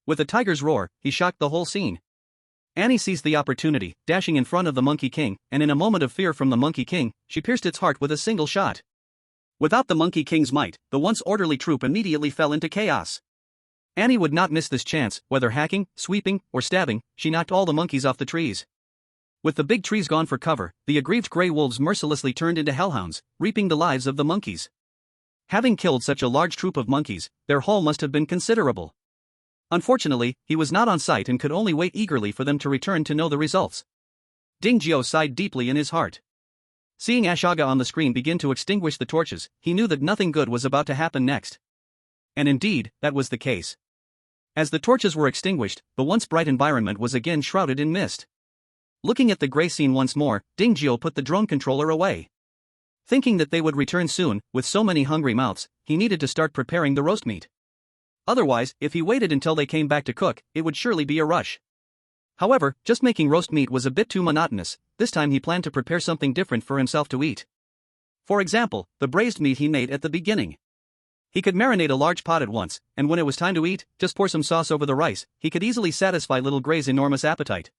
[SPEAKER 2] With a tiger's roar, he shocked the whole scene. Annie seized the opportunity, dashing in front of the Monkey King, and in a moment of fear from the Monkey King, she pierced its heart with a single shot. Without the Monkey King's might, the once orderly troop immediately fell into chaos. Annie would not miss this chance, whether hacking, sweeping, or stabbing. She knocked all the monkeys off the trees. With the big trees gone for cover, the aggrieved gray wolves mercilessly turned into hellhounds, reaping the lives of the monkeys. Having killed such a large troop of monkeys, their haul must have been considerable. Unfortunately, he was not on site and could only wait eagerly for them to return to know the results. Dingjio sighed deeply in his heart. Seeing Ashaga on the screen begin to extinguish the torches, he knew that nothing good was about to happen next. And indeed, that was the case. As the torches were extinguished, the once bright environment was again shrouded in mist. Looking at the gray scene once more, Dingjio put the drone controller away. Thinking that they would return soon, with so many hungry mouths, he needed to start preparing the roast meat. Otherwise, if he waited until they came back to cook, it would surely be a rush. However, just making roast meat was a bit too monotonous. This time he planned to prepare something different for himself to eat. For example, the braised meat he made at the beginning. He could marinate a large pot at once, and when it was time to eat, just pour some sauce over the rice. He could easily satisfy Little Gray's enormous appetite.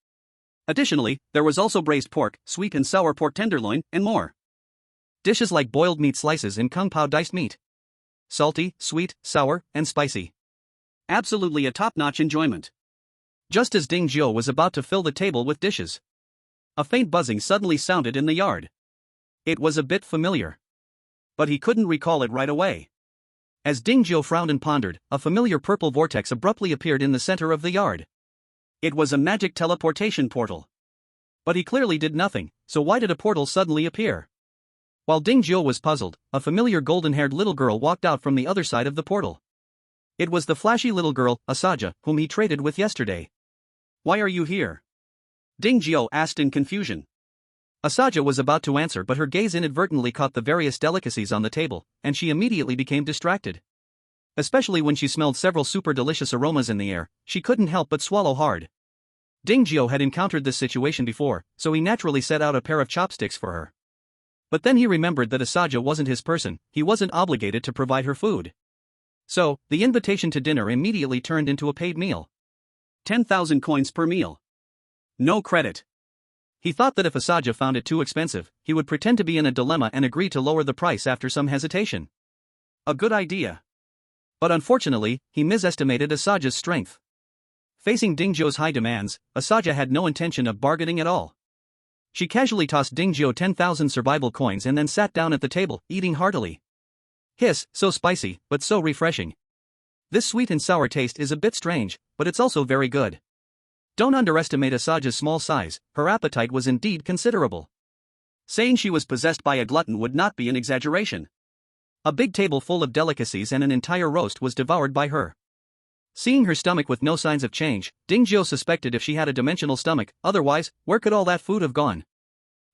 [SPEAKER 2] Additionally, there was also braised pork, sweet and sour pork tenderloin, and more. Dishes like boiled meat slices and kung pao diced meat. Salty, sweet, sour, and spicy. Absolutely a top-notch enjoyment. Just as Dingjio was about to fill the table with dishes, a faint buzzing suddenly sounded in the yard. It was a bit familiar. But he couldn't recall it right away. As Dingjio frowned and pondered, a familiar purple vortex abruptly appeared in the center of the yard. It was a magic teleportation portal. But he clearly did nothing, so why did a portal suddenly appear? While Dingjio was puzzled, a familiar golden-haired little girl walked out from the other side of the portal. It was the flashy little girl, Asaja, whom he traded with yesterday. "Why are you here?" Dingjio asked in confusion. Asaja was about to answer, but her gaze inadvertently caught the various delicacies on the table, and she immediately became distracted. Especially when she smelled several super delicious aromas in the air, she couldn't help but swallow hard. Dingjio had encountered this situation before, so he naturally set out a pair of chopsticks for her. But then he remembered that Asaja wasn't his person, he wasn't obligated to provide her food. So, the invitation to dinner immediately turned into a paid meal. 10,000 coins per meal. No credit. He thought that if Asaja found it too expensive, he would pretend to be in a dilemma and agree to lower the price after some hesitation. A good idea. But unfortunately, he misestimated Asaja's strength. Facing Dingjio's high demands, Asaja had no intention of bargaining at all. She casually tossed Dingjio 10,000 survival coins and then sat down at the table, eating heartily. Hiss, so spicy, but so refreshing. This sweet and sour taste is a bit strange, but it's also very good. Don't underestimate Asaja's small size, her appetite was indeed considerable. Saying she was possessed by a glutton would not be an exaggeration. A big table full of delicacies and an entire roast was devoured by her. Seeing her stomach with no signs of change, Dingjio suspected if she had a dimensional stomach, otherwise, where could all that food have gone?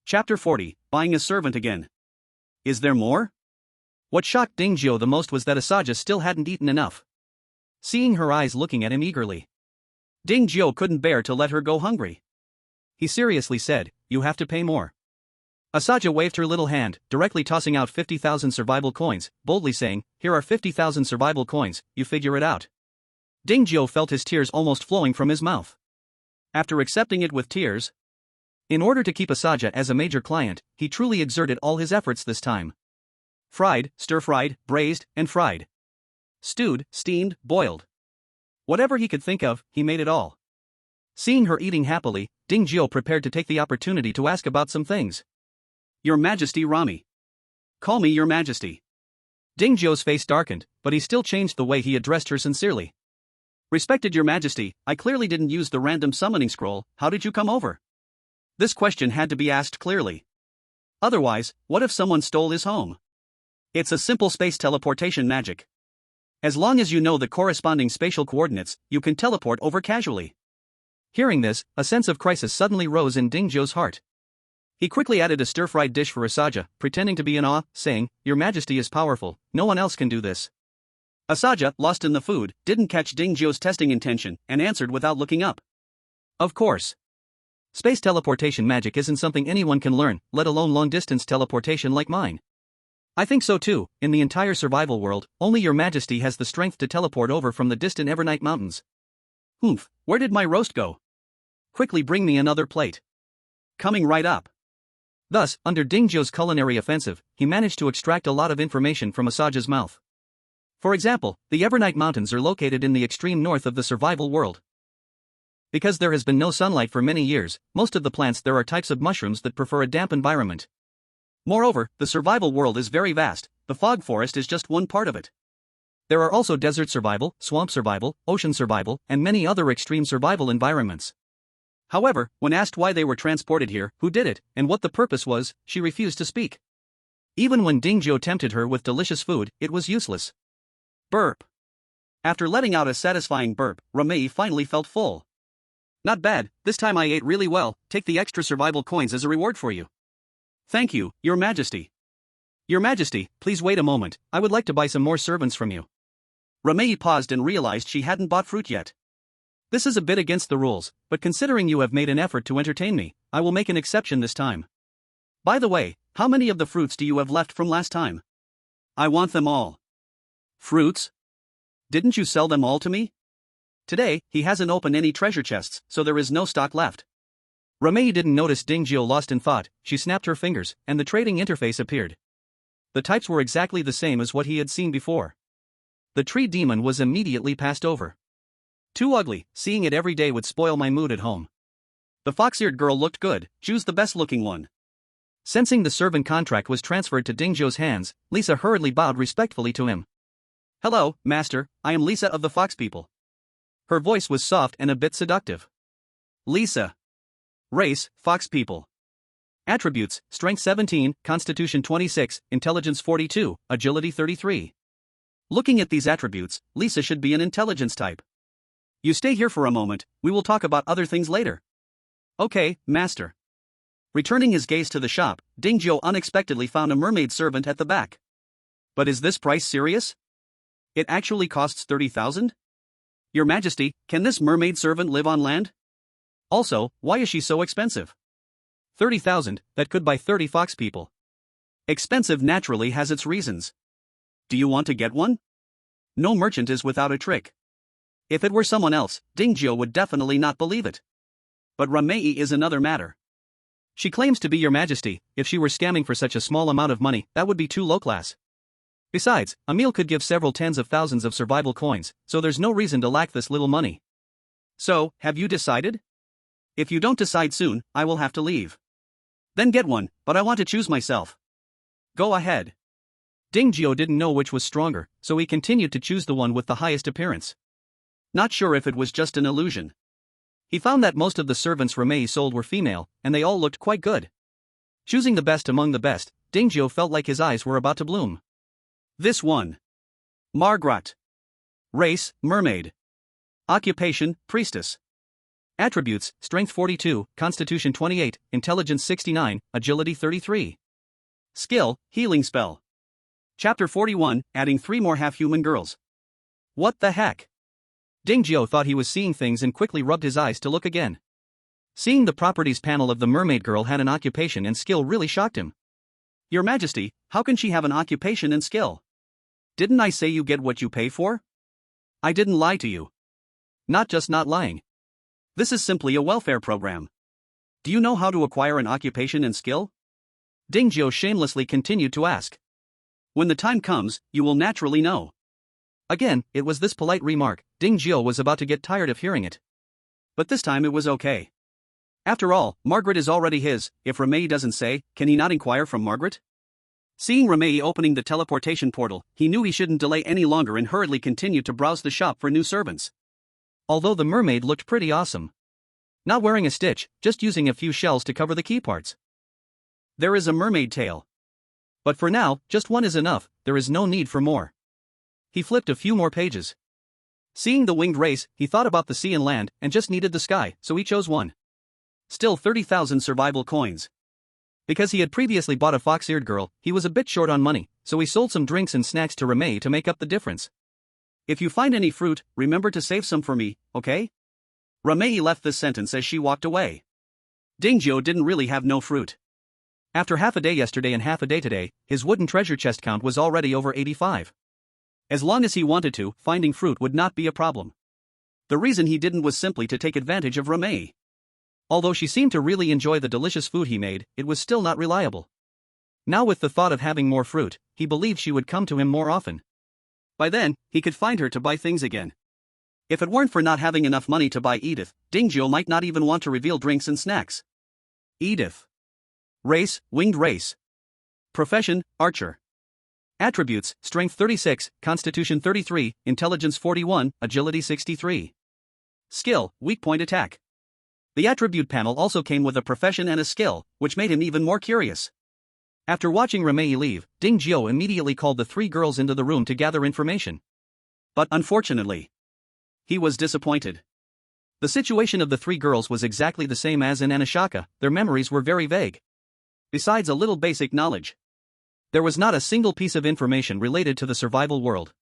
[SPEAKER 2] Chapter 40, Buying a Servant Again. Is there more? What shocked Dingjio the most was that Asaja still hadn't eaten enough.
[SPEAKER 1] seeing her eyes looking at him eagerly. Ding Jiu couldn't bear to let her go hungry. He seriously said, "You have to pay more." Asaja waved her little hand, directly tossing out 50,000 survival coins, boldly saying, "Here are 50,000 survival coins, you figure it out." Ding Jiu felt his tears almost flowing from his mouth. After accepting it with tears, in order to keep Asaja as a major client, he truly exerted all his efforts this time. Fried, stir-fried, braised, and fried. Stewed, steamed, boiled. Whatever he could think of, he made it all. Seeing her eating happily, Ding Jiu prepared to take the opportunity to ask about some things. "Your Majesty Rami. Call me Your Majesty." Ding Jiu's face darkened, but he still changed the way he addressed her sincerely. "Respected Your Majesty, I clearly didn't use the random summoning scroll, how did you come over?" This question had to be asked clearly. Otherwise, what if someone stole his home? It's a simple space teleportation magic. As long as you know the corresponding spatial coordinates, you can teleport over casually. Hearing this, a sense of crisis suddenly rose in Ding Jiu's heart. He quickly added a stir-fried dish for Asaja, pretending to be in awe, saying, "Your Majesty is powerful, no one else can do this." Asaja, lost in the food, didn't catch Ding Jiu's testing intention, and answered without looking up. "Of course. Space teleportation magic isn't something anyone can learn, let alone long-distance teleportation like mine. I think so too, in the entire survival world, only Your Majesty has the strength to teleport over from the distant Evernight Mountains." "Humph, where did my roast go? Quickly bring me another plate." "Coming right up." Thus, under Ding Jiu's culinary offensive, he managed to extract a lot of information from Asaja's mouth. For example, the Evernight Mountains are located in the extreme north of the survival world. Because there has been no sunlight for many years, most of the plants there are types of mushrooms that prefer a damp environment. Moreover, the survival world is very vast, the fog forest is just one part of it. There are also desert survival, swamp survival, ocean survival, and many other extreme survival environments. However, when asked why they were transported here, who did it, and what the purpose was, she refused to speak. Even when Ding Jiu tempted her with delicious food, it was useless. Burp. After letting out a satisfying burp, Ramei finally felt full. "Not bad, this time I ate really well, take the extra survival coins as a reward for you." "Thank you, Your Majesty." "Your Majesty, please wait a moment, I would like to buy some more servants from you." Ramei paused and realized she hadn't bought fruit yet. "This is a bit against the rules, but considering you have made an effort to entertain me, I will make an exception this time. By the way, how many of the fruits do you have left from last time?" "I want them all." "Fruits? Didn't you sell them all to me?" "Today, he hasn't opened any treasure chests, so there is no stock left." Ramei didn't notice Ding Jiu lost in thought, she snapped her fingers, and the trading interface appeared. The types were exactly the same as what he had seen before. The tree demon was immediately passed over. "Too ugly, seeing it every day would spoil my mood at home." The fox-eared girl looked good, choose the best-looking one. Sensing the servant contract was transferred to Ding Jiu's hands, Lisa hurriedly bowed respectfully to him. "Hello, master, I am Lisa of the Fox People." Her voice was soft and a bit seductive. Lisa. Race, Fox People. Attributes, Strength 17, Constitution 26, Intelligence 42, Agility 33. Looking at these attributes, Lisa should be an intelligence type. "You stay here for a moment, we will talk about other things later." "Okay, master." Returning his gaze to the shop, Ding Jiu unexpectedly found a mermaid servant at the back. "But is this price serious? It actually costs 30,000? Your Majesty, can this mermaid servant live on land? Also, why is she so expensive?" 30,000, that could buy 30 Fox People. Expensive naturally has its reasons. Do you want to get one? No merchant is without a trick. If it were someone else, Ding Jiu would definitely not believe it. But Ramei is another matter. She claims to be Your Majesty, if she were scamming for such a small amount of money, that would be too low class. Besides, a meal could give several tens of thousands of survival coins, so there's no reason to lack this little money. So, have you decided? If you don't decide soon, I will have to leave. Then get one, but I want to choose myself. Go ahead. Ding Jiu didn't know which was stronger, so he continued to choose the one with the highest appearance. Not sure if it was just an illusion. He found that most of the servants Ramei sold were female, and they all looked quite good. Choosing the best among the best, Ding Jiu felt like his eyes were about to bloom. This one. Margret. Race, mermaid. Occupation, priestess. Attributes, Strength 42, Constitution 28, Intelligence 69, Agility 33. Skill, Healing Spell. Chapter 41, adding 3 more half-human girls. What the heck? Ding Jiao thought he was seeing things and quickly rubbed his eyes to look again. Seeing the properties panel of the mermaid girl had an occupation and skill really shocked him.
[SPEAKER 2] Your Majesty, how can she have an occupation and skill? Didn't I say you get what you pay for? I didn't lie to you.
[SPEAKER 1] Not just not lying.
[SPEAKER 2] This is simply a welfare program. Do you know how to acquire an occupation and skill?
[SPEAKER 1] Ding Jiao shamelessly continued to ask.
[SPEAKER 2] When the time comes, you will naturally know.
[SPEAKER 1] Again, it was this polite remark. Ding Jiao was about to get tired of hearing it.
[SPEAKER 2] But this time it was okay. After all, Margaret is already his. If Remei doesn't say, can he not inquire from Margaret? Seeing Remei opening the teleportation portal, he knew he shouldn't delay any longer and hurriedly continued to browse the shop for new servants.
[SPEAKER 1] Although the mermaid looked pretty awesome. Not wearing a stitch, just using a few shells to cover the key parts.
[SPEAKER 2] There is a mermaid tail.
[SPEAKER 1] But for now, just one is enough, there is no need for more. He flipped a few more pages. Seeing the winged race, he thought about the sea and land, and just needed the sky, so he chose one.
[SPEAKER 2] Still 30,000 survival coins.
[SPEAKER 1] Because he had previously bought a fox-eared girl, he was a bit short on money, so he sold some drinks and snacks to Remei to make up the difference.
[SPEAKER 2] If you find any fruit, remember to save some for me, okay? Remei left this sentence as she walked away. Ding Jiao didn't really have no fruit.
[SPEAKER 1] After half a day yesterday and half a day today, his wooden treasure chest count was already over 85.
[SPEAKER 2] As long as he wanted to, finding fruit would not be a problem. The reason he didn't was simply to take advantage of Remei.
[SPEAKER 1] Although she seemed to really enjoy the delicious food he made, it was still not reliable. Now with the thought of having more fruit, he believed she would come to him more often.
[SPEAKER 2] By then, he could find her to buy things again. If it weren't for not having enough money to buy Edith, Ding Jiao might not even want to reveal drinks and snacks.
[SPEAKER 1] Edith. Race, winged race. Profession, archer. Attributes, Strength 36, Constitution 33, Intelligence 41, Agility 63.
[SPEAKER 2] Skill, Weak Point Attack.
[SPEAKER 1] The attribute panel also came with a profession and a skill, which made him even more curious. After watching Remei leave, Ding Jiao immediately called the three girls into the room to gather information.
[SPEAKER 2] But unfortunately, he was disappointed.
[SPEAKER 1] The situation of the three girls was exactly the same as in Anashaka, their memories were very vague.
[SPEAKER 2] Besides a little basic knowledge,
[SPEAKER 1] there was not a single piece of information related to the survival world.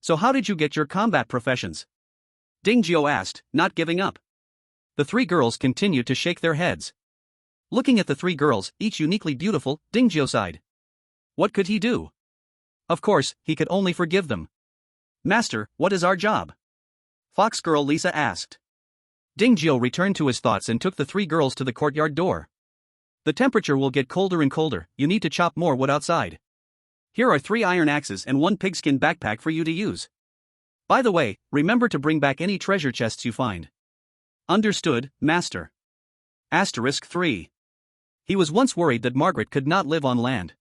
[SPEAKER 2] So how did you get your combat professions? Ding Jiao asked, not giving up.
[SPEAKER 1] The three girls continued to shake their heads. Looking at the three girls, each uniquely beautiful, Ding Jiao sighed. What could he do? Of course, he could only forgive them.
[SPEAKER 2] Master, what is our job? Fox girl Lisa asked.
[SPEAKER 1] Ding Jiao returned to his thoughts and took the three girls to the courtyard door. The temperature will get colder and colder, you need to chop more wood outside.
[SPEAKER 2] Here are 3 iron axes and 1 pigskin backpack for you to use.
[SPEAKER 1] By the way, remember to bring back any treasure chests you find.
[SPEAKER 2] Understood, Master.
[SPEAKER 1] Asterisk 3. He was once worried that Margaret could not live on land.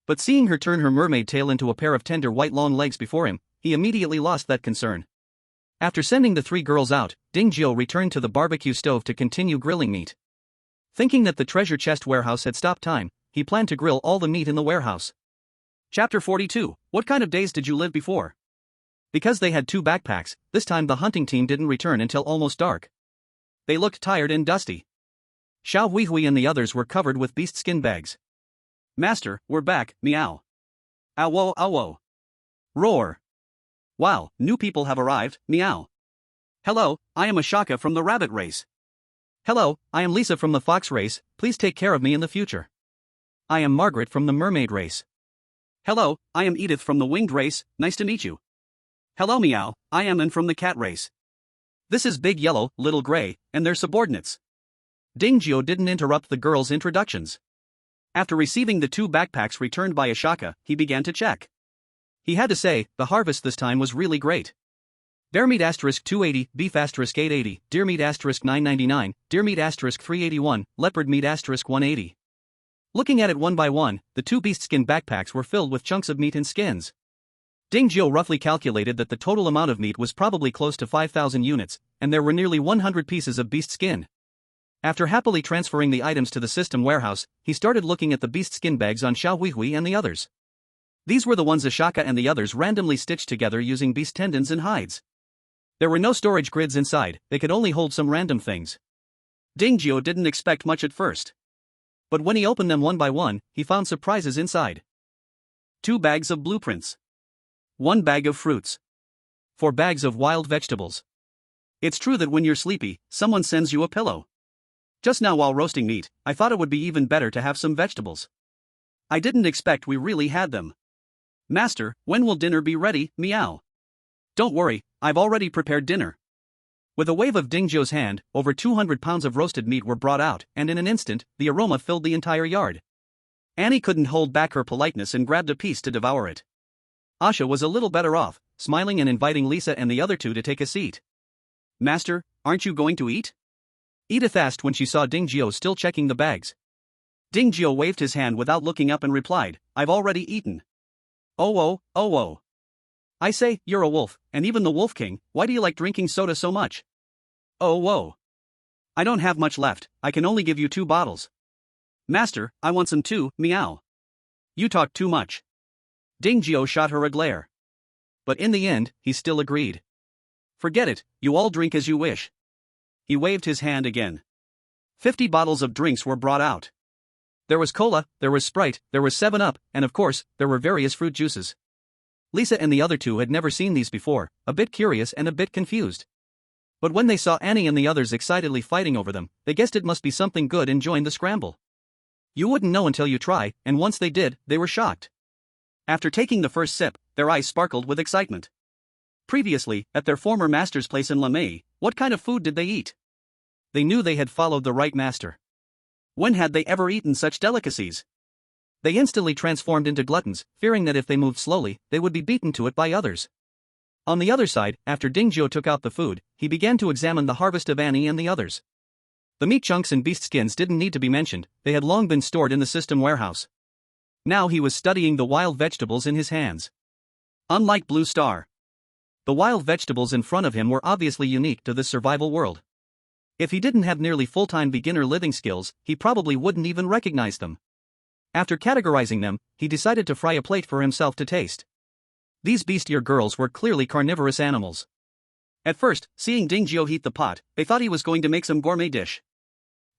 [SPEAKER 1] But seeing her turn her mermaid tail into a pair of tender white long legs before him, he immediately lost that concern. After sending the three girls out, Ding Jiao returned to the barbecue stove to continue grilling meat. Thinking that the treasure chest warehouse had stopped time, he planned to grill all the meat in the warehouse.
[SPEAKER 2] Chapter 42. What kind of days did you live before?
[SPEAKER 1] Because they had 2 backpacks, this time the hunting team didn't return until almost dark. They looked tired and dusty. Xiao Huihui and the others were covered with beast skin bags.
[SPEAKER 2] Master, we're back, meow. Owo owo.
[SPEAKER 1] Roar.
[SPEAKER 2] Wow, new people have arrived, meow. Hello, I am Ashaka from the rabbit race.
[SPEAKER 1] Hello, I am Lisa from the fox race, please take care of me in the future. I am Margaret from the mermaid race.
[SPEAKER 2] Hello, I am Edith from the winged race, nice to meet you. Hello meow, I am Anne from the cat race.
[SPEAKER 1] This is Big Yellow, Little Gray, and their subordinates. Ding Jiao didn't interrupt the girls' introductions.
[SPEAKER 2] After receiving the 2 backpacks returned by Ashaka, he began to check.
[SPEAKER 1] He had to say, the harvest this time was really great. Bear meat asterisk 280, beef asterisk 880, deer meat asterisk 999, deer meat asterisk 381, leopard meat asterisk 180. Looking at it one by one, the 2 beast skin backpacks were filled with chunks of meat and skins. Ding Jiao roughly calculated that the total amount of meat was probably close to 5,000 units, and there were nearly 100 pieces of beast skin. After happily transferring the items to the system warehouse, he started looking at the beast skin bags on Xiao Huihui and the others. These were the ones Ashaka and the others randomly stitched together using beast tendons and hides. There were no storage grids inside, they could only hold some random things.
[SPEAKER 2] Ding Jiao didn't expect much at first.
[SPEAKER 1] But when he opened them one by one, he found surprises inside.
[SPEAKER 2] 2 bags of blueprints. 1 bag of fruits. 4 bags of wild vegetables. It's true that when you're sleepy, someone sends you a pillow. Just now while roasting meat, I thought it would be even better to have some vegetables. I didn't expect we really had them. Master, when will dinner be ready? Meow. Don't worry, I've already prepared dinner. With a wave of Dingzhou's hand, over 200 pounds of roasted meat were brought out, and in an instant, the aroma filled the entire yard. Annie couldn't hold back her politeness and grabbed a piece to devour it. Asha was a little better off, smiling and inviting Lisa and the other two to take a seat. Master, aren't you going to eat? Edith asked when she saw Dingzhou still checking the bags. Dingzhou waved his hand without looking up and replied, I've already eaten. Oh. I say, you're a wolf, and even the Wolf King, why do you like drinking soda so much? Oh whoa. I don't have much left, I can only give you 2 bottles. Master, I want some too, meow. You talk too much. Dingzhou shot her a glare. But in the end, he still agreed. Forget it, you all drink as you wish. He waved his hand again. 50 bottles of drinks were brought out. There was cola, there was Sprite, there was 7-Up, and of course, there were various fruit juices. Lisa and the other two had never seen these before, a bit curious and a bit confused. But when they saw Annie and the others excitedly fighting over them, they guessed it must be something good and joined the scramble. You wouldn't know until you try, and once they did, they were shocked. After taking the first sip, their eyes sparkled with excitement. Previously, at their former master's place in Lamay, what kind of food did they eat? They knew they had followed the right master. When had they ever eaten such delicacies? They instantly transformed into gluttons, fearing that if they moved slowly, they would be beaten to it by others. On the other side, after Dingzhou took out the food, he began to examine the harvest of Annie and the others. The meat chunks and beast skins didn't need to be mentioned, they had long been stored in the system warehouse. Now he was studying the wild vegetables in his hands. Unlike Blue Star, the wild vegetables in front of him were obviously unique to this survival world. If he didn't have nearly full-time beginner living skills, he probably wouldn't even recognize them. After categorizing them, he decided to fry a plate for himself to taste. These beastier girls were clearly carnivorous animals. At first, seeing Dingzhou heat the pot, they thought he was going to make some gourmet dish.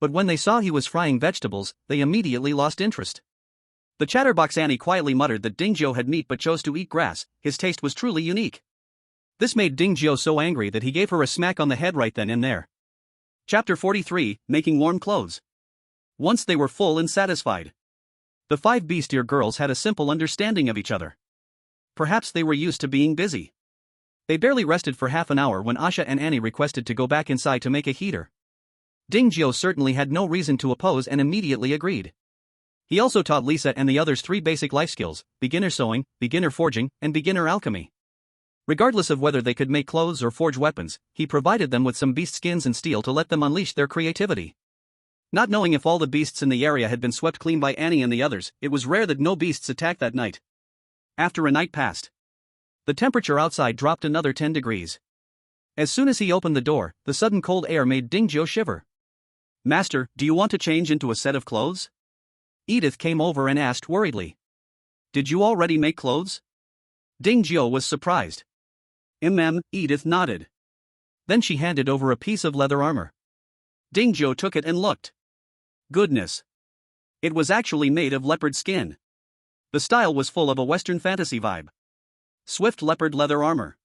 [SPEAKER 2] But when they saw he was frying vegetables, they immediately lost interest. The chatterbox Annie quietly muttered that Dingzhou had meat but chose to eat grass, his taste was truly unique. This made Dingzhou so angry that he gave her a smack on the head right then and there. Chapter 43, Making Warm Clothes. Once they were full and satisfied, the 5 beastier girls had a simple understanding of each other. Perhaps they were used to being busy. They barely rested for half an hour when Asha and Annie requested to go back inside to make a heater. Dingzhou certainly had no reason to oppose and immediately agreed. He also taught Lisa and the others 3 basic life skills: beginner sewing, beginner forging, and beginner alchemy. Regardless of whether they could make clothes or forge weapons, he provided them with some beast skins and steel to let them unleash their creativity. Not knowing if all the beasts in the area had been swept clean by Annie and the others, it was rare that no beasts attacked that night. After a night passed, the temperature outside dropped another 10 degrees. As soon as he opened the door, the sudden cold air made Dingzhou shiver. Master, do you want to change into a set of clothes? Edith came over and asked worriedly. Did you already make clothes? Dingzhou was surprised. Edith nodded. Then she handed over a piece of leather armor. Dingzhou took it and looked. Goodness! It was actually made of leopard skin. The style was full of a Western fantasy vibe. Swift leopard leather armor.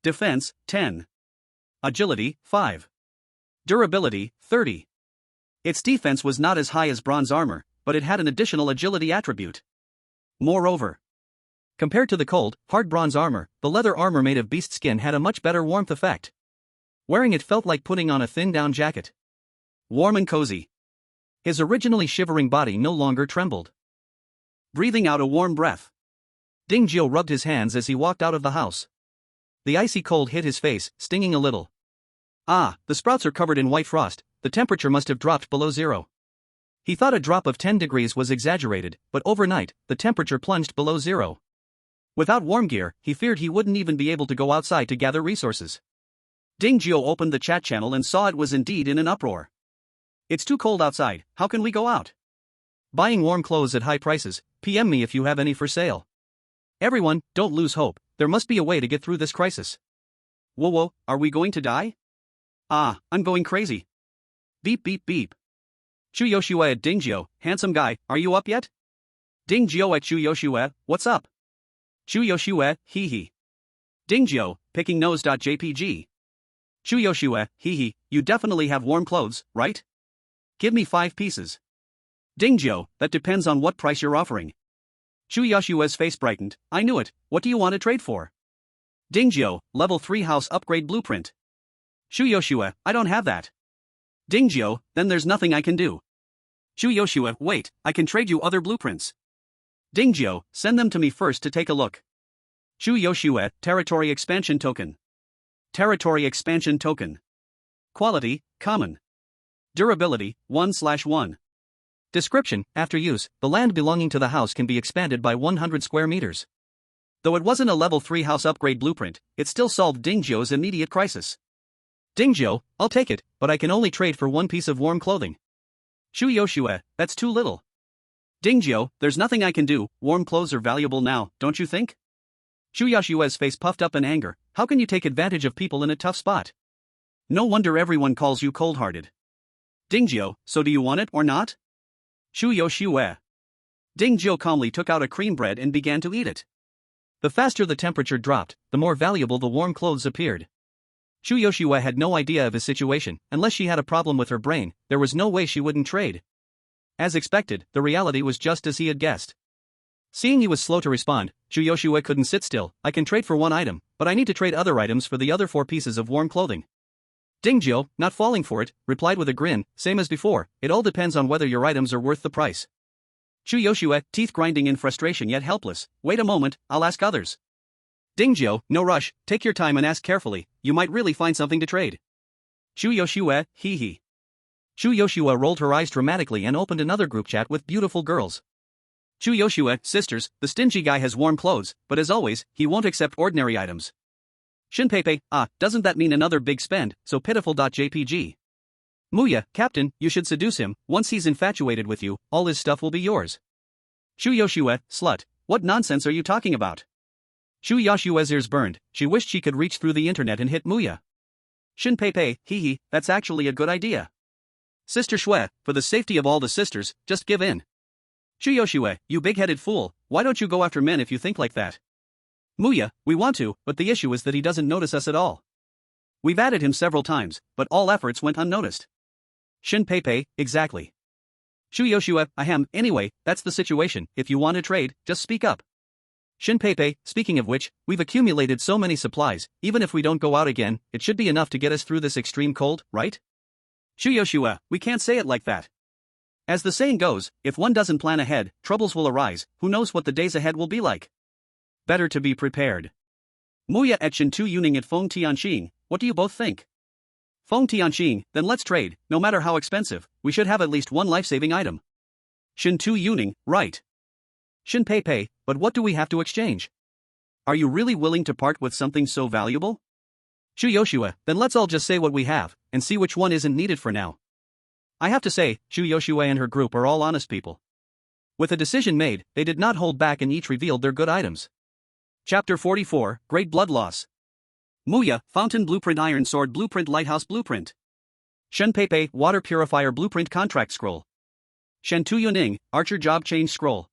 [SPEAKER 2] Defense, 10. Agility, 5. Durability, 30. Its defense was not as high as bronze armor, but it had an additional agility attribute. Moreover, compared to the cold, hard bronze armor, the leather armor made of beast skin had a much better warmth effect. Wearing it felt like putting on a thin down jacket. Warm and cozy. His originally shivering body no longer trembled. Breathing out a warm breath, Dingzhou rubbed his hands as he walked out of the house. The icy cold hit his face, stinging a little. Ah, the sprouts are covered in white frost, the temperature must have dropped below 0. He thought a drop of 10 degrees was exaggerated, but overnight, the temperature plunged below 0. Without warm gear, he feared he wouldn't even be able to go outside to gather resources. Dingzhou opened the chat channel and saw it was indeed in an uproar. It's too cold outside, how can we go out? Buying warm clothes at high prices, PM me if you have any for sale. Everyone, don't lose hope, there must be a way to get through this crisis. Whoa, are we going to die? Ah, I'm going crazy. Beep beep beep. Chu Yoshua at Dingzhou, handsome guy, are you up yet? Dingzhou at Chu Yoshua, what's up? Chu Yoshua, hee hee. Dingjiu, picking nose.jpg. Chu Yoshua, hee, you definitely have warm clothes, right? Give me 5 pieces. Dingjiu, that depends on what price you're offering. Chu Yoshua's face brightened. I knew it, what do you want to trade for? Dingjiu, level 3 house upgrade blueprint. Chu Yoshua, I don't have that. Dingjiu, then there's nothing I can do. Chu Yoshua, wait, I can trade you other blueprints. Dingjiu, send them to me first to take a look. Chu Yoshua, territory expansion token. Territory expansion token. Quality, common. Durability, 1/1.
[SPEAKER 1] Description: after use, the land belonging to the house can be expanded by 100 square meters.
[SPEAKER 2] Though it wasn't a level 3 house upgrade blueprint, it still solved Dingjiu's immediate crisis.
[SPEAKER 1] Dingjiu, I'll take it, but I can only trade for 1 piece of warm clothing.
[SPEAKER 2] Chu Yoshua, that's too little. Dingjiu, there's nothing I can do, warm clothes are valuable now, don't you think? Chu Yoshua's face puffed up in anger. How can you take advantage of people in a tough spot? No wonder everyone calls you cold-hearted. Dingjiu, so do you want it or not? Chu Yoshua. Dingjiu calmly took out a cream bread and began to eat it.
[SPEAKER 1] The faster the temperature dropped, the more valuable the warm clothes appeared. Chu Yoshua had no idea of his situation. Unless she had a problem with her brain, there was no way she wouldn't trade. As expected, the reality was just as he had guessed. Seeing he was slow to respond, Chu Yoshua couldn't sit still. I can trade for 1 item, but I need to trade other items for the other 4 pieces of warm clothing. Dingjiu, not falling for it, replied with a grin, same as before, it all depends on whether your items are worth the price. Chu Yoshua, teeth grinding in frustration yet helpless, wait a moment, I'll ask others. Dingjiu, no rush, take your time and ask carefully, you might really find something to trade. Chu Yoshua, hee. Chu Yoshua rolled her eyes dramatically and opened another group chat with beautiful girls. Chu Yoshua, sisters, the stingy guy has warm clothes, but as always, he won't accept ordinary items. Shinpei, doesn't that mean another big spend, so pitiful.jpg. Muya, captain, you should seduce him, once he's infatuated with you, all his stuff will be yours. Chu Yoshua, slut, what nonsense are you talking about? Chu Yoshua's ears burned, she wished she could reach through the internet and hit Muya. Shinpei, hee, that's actually a good idea. Sister Shui, for the safety of all the sisters, just give in. Chu Yoshua, you big-headed fool, why don't you go after men if you think like that? Muya, we want to, but the issue is that he doesn't notice us at all. We've added him several times, but all efforts went unnoticed. Shinpei, exactly. Chu Yoshua, anyway, that's the situation, if you want to trade, just speak up. Shinpei, speaking of which, we've accumulated so many supplies, even if we don't go out again, it should be enough to get us through this extreme cold, right? Chu Yoshua, we can't say it like that. As the saying goes, if one doesn't plan ahead, troubles will arise, who knows what the days ahead will be like. Better to be prepared. Muya et Shin Tu Yuning at Feng Tianxing, what do you both think? Feng Tianxing, then let's trade, no matter how expensive, we should have at least 1 life-saving item. Shin Tu Yuning, right. Shinpei, but what do we have to exchange? Are you really willing to part with something so valuable? Chu Yoshua, then let's all just say what we have, and see which one isn't needed for now. I have to say, Chu Yoshua and her group are all honest people. With a decision made, they did not hold back and each revealed their good items. Chapter 44, Great Blood Loss. Muya, Fountain Blueprint Iron Sword Blueprint Lighthouse Blueprint. Shenpei, Water Purifier Blueprint Contract Scroll. Shentu Yuning, Archer Job Change Scroll.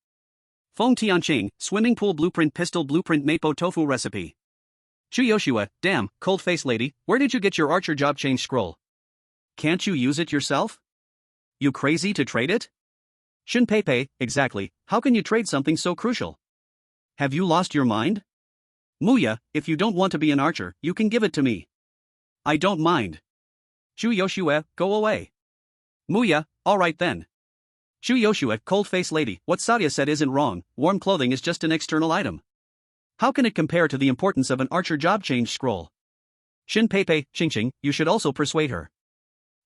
[SPEAKER 1] Feng Tianqing, Swimming Pool Blueprint Pistol Blueprint Mapo Tofu Recipe. Chu Yoshua, damn, cold-faced lady, where did you get your Archer Job Change Scroll? Can't you use it yourself? You crazy to trade it? Shinpei, exactly, how can you trade something so crucial? Have you lost your mind? Muya, if you don't want to be an archer, you can give it to me. I don't mind. Chu Yoshua, go away. Muya, alright then. Chu Yoshua, cold-faced lady, what Satya said isn't wrong, warm clothing is just an external item. How can it compare to the importance of an archer job change scroll? Shinpei, Qingqing, you should also persuade her.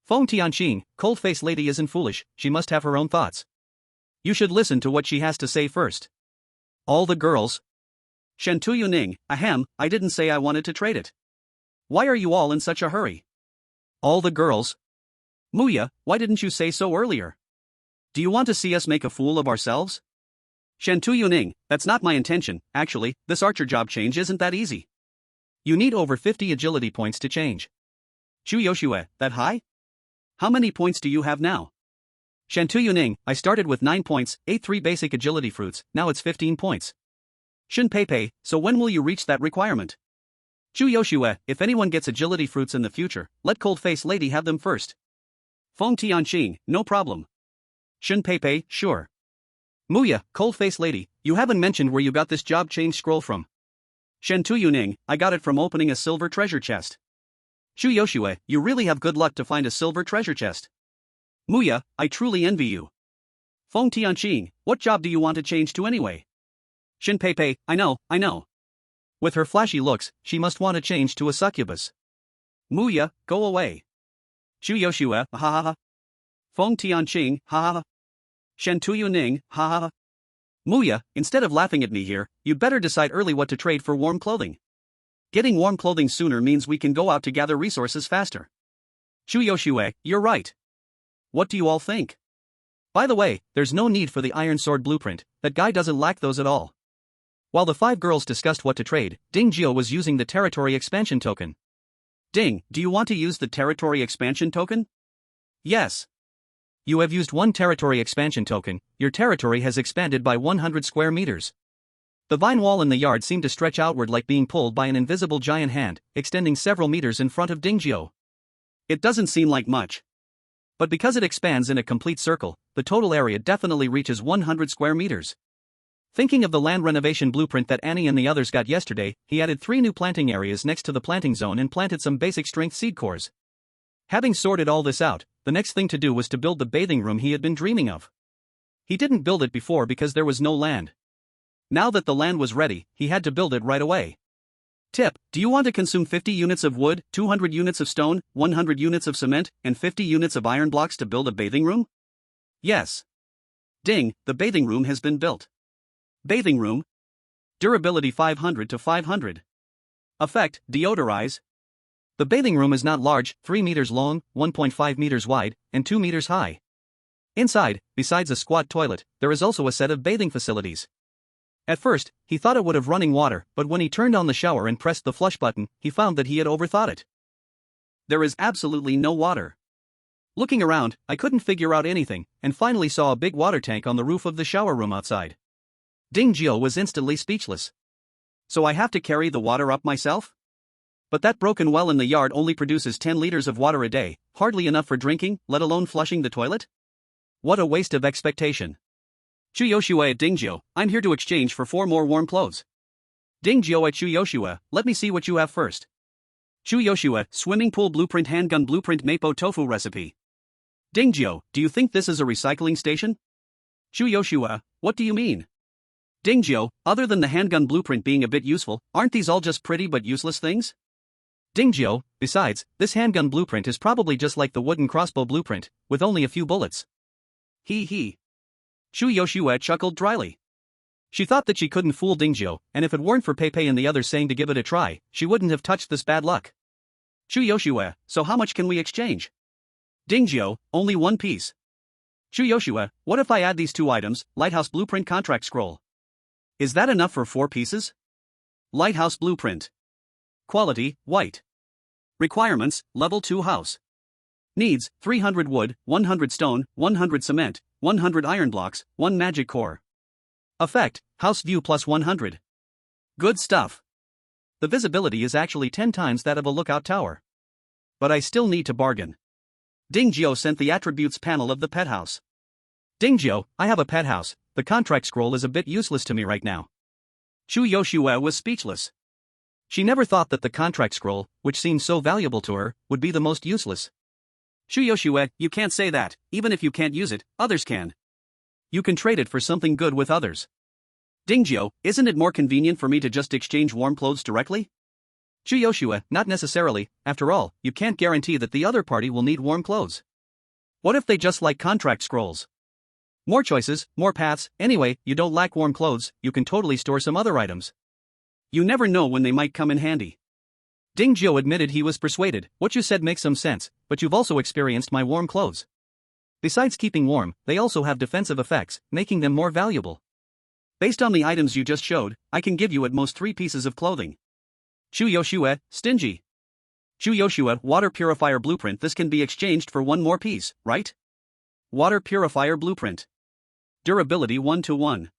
[SPEAKER 1] Feng Tianqing, cold-faced lady isn't foolish, she must have her own thoughts. You should listen to what she has to say first. All the girls. Shentu Yuning, I didn't say I wanted to trade it. Why are you all in such a hurry? All the girls. Muya, why didn't you say so earlier? Do you want to see us make a fool of ourselves? Shentu Yuning, that's not my intention, actually, this archer job change isn't that easy. You need over 50 agility points to change. Chu Yoshua, that high? How many points do you have now? Shentu Yuning, I started with 9 points, ate 3 basic agility fruits, now it's 15 points. Shinpei, so when will you reach that requirement?
[SPEAKER 2] Chu Yoshue, if anyone gets agility fruits in the future, let Cold-Face Lady have them first. Feng Tianqing, no problem. Shun Peipei, sure. Muya, Cold-Face Lady, you haven't mentioned where you got this job change scroll from. Shen Tuyuning, I got it from opening a silver treasure chest. Chu Yoshue, you really have good luck to find a silver treasure chest. Muya, I truly envy you. Feng Tianqing, what job do you want to change to anyway? Shin Peipei, I know. With her flashy looks, she must want to change to a succubus. Muya, go away. Chu Yoshue, ha ha ha. Feng Tianqing, ha ha ha. Shen Tuyuning, ha ha ha. Muya, instead of laughing at me here, you'd better decide early what to trade for warm clothing. Getting warm clothing sooner means we can go out to gather resources faster. Chu Yoshue, you're right. What do you all think? By the way, there's no need for the Iron Sword blueprint, that guy doesn't lack those at all. While the 5 girls discussed what to trade, Ding Jio was using the territory expansion token. Ding, do you want to use the territory expansion token? Yes. You have used 1 territory expansion token, your territory has expanded by 100 square meters. The vine wall in the yard seemed to stretch outward like being pulled by an invisible giant hand, extending several meters in front of Ding Jio. It doesn't seem like much. But because it expands in a complete circle, the total area definitely reaches 100 square meters. Thinking of the land renovation blueprint that Annie and the others got yesterday, he added 3 new planting areas next to the planting zone and planted some basic strength seed cores. Having sorted all this out, the next thing to do was to build the bathing room he had been dreaming of. He didn't build it before because there was no land. Now that the land was ready, he had to build it right away. Tip, do you want to consume 50 units of wood, 200 units of stone, 100 units of cement, and 50 units of iron blocks to build a bathing room? Yes. Ding, the bathing room has been built. Bathing room. Durability 500 to 500. Effect, deodorize. The bathing room is not large, 3 meters long, 1.5 meters wide, and 2 meters high. Inside, besides a squat toilet, there is also a set of bathing facilities. At first, he thought it would have running water, but when he turned on the shower and pressed the flush button, he found that he had overthought it. There is absolutely no water. Looking around, I couldn't figure out anything, and finally saw a big water tank on the roof of the shower room outside. Ding Jio was instantly speechless. So I have to carry the water up myself? But that broken well in the yard only produces 10 liters of water a day, hardly enough for drinking, let alone flushing the toilet? What a waste of expectation. Chu Yoshue at Ding Jio, I'm here to exchange for 4 more warm clothes. Ding Jio at Chu Yoshue, let me see what you have first. Chu Yoshue, swimming pool blueprint handgun blueprint mapo tofu recipe. Ding Jio, do you think this is a recycling station? Chu Yoshue, what do you mean? Ding Jio, other than the handgun blueprint being a bit useful, aren't these all just pretty but useless things? Ding Jio, besides, this handgun blueprint is probably just like the wooden crossbow blueprint, with only a few bullets. He. Chu Yoshue chuckled dryly. She thought that she couldn't fool Ding Jio, and if it weren't for Peipei and the others saying to give it a try, she wouldn't have touched this bad luck. Chu Yoshue, so how much can we exchange? Ding Jio, only 1 piece. Chu Yoshue, what if I add these 2 items, Lighthouse Blueprint Contract Scroll? Is that enough for 4 pieces? Lighthouse Blueprint. Quality, white. Requirements, level 2 house. Needs, 300 wood, 100 stone, 100 cement, 100 iron blocks, 1 magic core. Effect, house view plus 100. Good stuff. The visibility is actually 10 times that of a lookout tower. But I still need to bargain. Ding Jio sent the attributes panel of the pet house. Ding Jio, I have a pet house, the contract scroll is a bit useless to me right now. Chu Yoshue was speechless. She never thought that the contract scroll, which seemed so valuable to her, would be the most useless. Chu Yoshue, you can't say that, even if you can't use it, others can. You can trade it for something good with others. Ding Jio, isn't it more convenient for me to just exchange warm clothes directly? Chu Yoshue, not necessarily, after all, you can't guarantee that the other party will need warm clothes. What if they just like contract scrolls? More choices, more paths, anyway, you don't lack warm clothes, you can totally store some other items. You never know when they might come in handy. Ding Jio admitted he was persuaded, what you said makes some sense, but you've also experienced my warm clothes. Besides keeping warm, they also have defensive effects, making them more valuable. Based on the items you just showed, I can give you at most 3 pieces of clothing. Chu Yoshue, stingy. Chu Yoshue, water purifier blueprint. This can be exchanged for 1 more piece, right? Water purifier blueprint. Durability 1 to 1.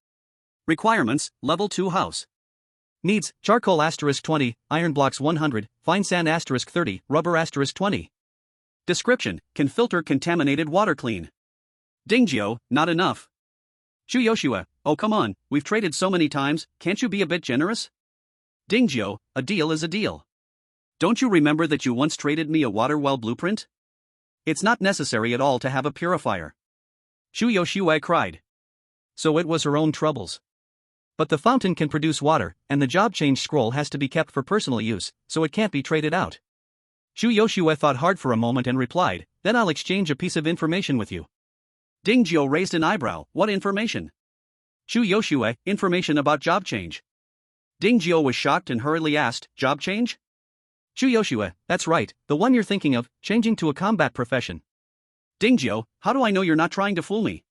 [SPEAKER 2] Requirements, level 2 house.
[SPEAKER 1] Needs, charcoal asterisk 20, iron blocks 100, fine sand asterisk 30, rubber asterisk 20.
[SPEAKER 2] Description, can filter contaminated water clean. Dingjio, not enough. Chuyoshua, oh come on, we've traded so many times, can't you be a bit generous? Dingjio, a deal is a deal. Don't you remember that you once traded me a water well blueprint? It's not necessary at all to have a purifier.
[SPEAKER 1] Chuyoshua cried. So it was her own troubles. But the fountain can produce water, and the job change scroll has to be kept for personal use, so it can't be traded out. Chuyoshua thought hard for a moment and replied, then I'll exchange a piece of information with you.
[SPEAKER 2] Dingjio raised an eyebrow, what information?
[SPEAKER 1] Chuyoshua, information about job change.
[SPEAKER 2] Dingjio was shocked and hurriedly asked, job change?
[SPEAKER 1] Chuyoshua, that's right, the one you're thinking of, changing to a combat profession.
[SPEAKER 2] Dingjio, how do I know you're not trying to fool me?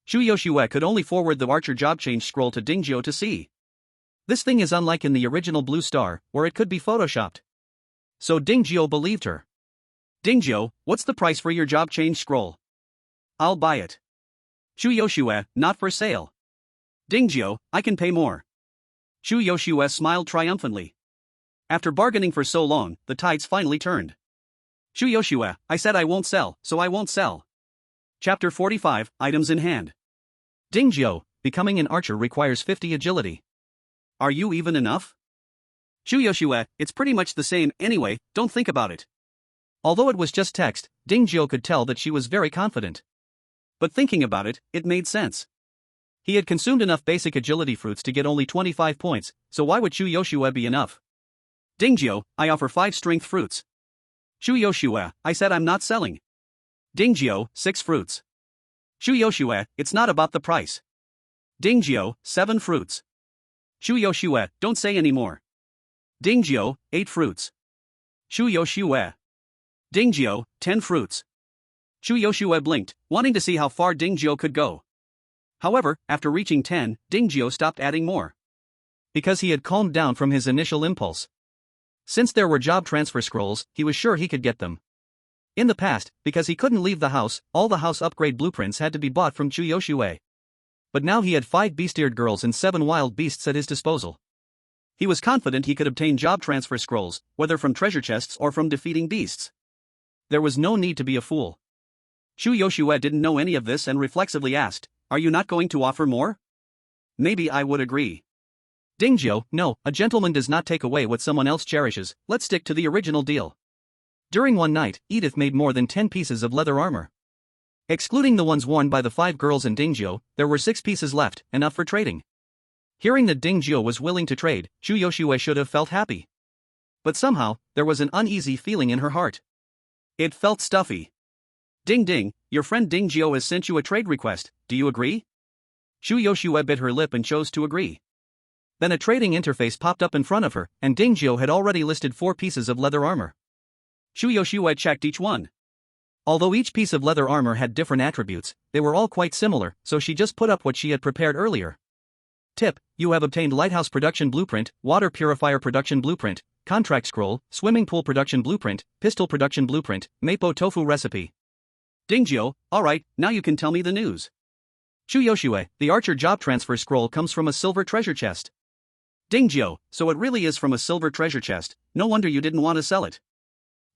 [SPEAKER 1] Chuyoshua could only forward the archer job change scroll to Dingjio to see. This thing is unlike in the original Blue Star, where it could be photoshopped. So Dingjio believed her.
[SPEAKER 2] Dingjio, what's the price for your job change scroll? I'll buy it.
[SPEAKER 1] Chuyoshua, not for sale.
[SPEAKER 2] Dingjio, I can pay more.
[SPEAKER 1] Chuyoshua smiled triumphantly.
[SPEAKER 2] After bargaining for so long, the tides finally turned.
[SPEAKER 1] Chuyoshua, I said I won't sell, so I won't sell.
[SPEAKER 2] Chapter 45, Items in Hand.
[SPEAKER 1] Dingjio, becoming an archer requires 50 agility.
[SPEAKER 2] Are you even enough?
[SPEAKER 1] Chuyoshua, it's pretty much the same anyway, don't think about it. Although it was just text, Dingjio could tell that she was very confident.
[SPEAKER 2] But thinking about it, it made sense.
[SPEAKER 1] He had consumed enough basic agility fruits to get only 25 points, so why would Chuyoshua be enough?
[SPEAKER 2] Dingjio, I offer 5 strength fruits.
[SPEAKER 1] Chuyoshua, I said I'm not selling.
[SPEAKER 2] Dingjio, 6 fruits.
[SPEAKER 1] Chuyoshua, it's not about the price.
[SPEAKER 2] Dingjio, 7 fruits.
[SPEAKER 1] Chuyoshua, don't say any more.
[SPEAKER 2] Dingjio, 8 fruits.
[SPEAKER 1] Chuyoshua.
[SPEAKER 2] Dingjio, 10 fruits.
[SPEAKER 1] Chuyoshua blinked, wanting to see how far Dingjio could go.
[SPEAKER 2] However, after reaching 10, Dingjio stopped adding more.
[SPEAKER 1] Because he had calmed down from his initial impulse. Since there were job transfer scrolls, he was sure he could get them. In the past, because he couldn't leave the house, all the house upgrade blueprints had to be bought from Chuyoshua. But now he had 5 beast-eared girls and 7 wild beasts at his disposal. He was confident he could obtain job transfer scrolls, whether from treasure chests or from defeating beasts. There was no need to be a fool.
[SPEAKER 2] Chuyoshua didn't know any of this and reflexively asked, are you not going to offer more? Maybe I would agree.
[SPEAKER 1] Dingjio, no, a gentleman does not take away what someone else cherishes, let's stick to the original deal. During one night, Edith made more than 10 pieces of leather armor. Excluding the ones worn by the 5 girls and Dingjio, there were 6 pieces left, enough for trading. Hearing that Dingjio was willing to trade, Chuyoshua should have felt happy. But somehow, there was an uneasy feeling in her heart.
[SPEAKER 2] It felt stuffy. Ding ding, your friend Dingjio has sent you a trade request, do you agree?
[SPEAKER 1] Chuyoshua bit her lip and chose to agree. Then a trading interface popped up in front of her, and Dingjio had already listed 4 pieces of leather armor.
[SPEAKER 2] Chuyoshua checked each one.
[SPEAKER 1] Although each piece of leather armor had different attributes, they were all quite similar, so she just put up what she had prepared earlier. Tip, you have obtained Lighthouse Production Blueprint, Water Purifier Production Blueprint, Contract Scroll, Swimming Pool Production Blueprint, Pistol Production Blueprint, Mapo Tofu Recipe.
[SPEAKER 2] Dingjio, alright, now you can tell me the news.
[SPEAKER 1] Chuyoshua, the Archer Job Transfer Scroll comes from a silver treasure chest.
[SPEAKER 2] Dingjio, so it really is from a silver treasure chest, no wonder you didn't want to sell it.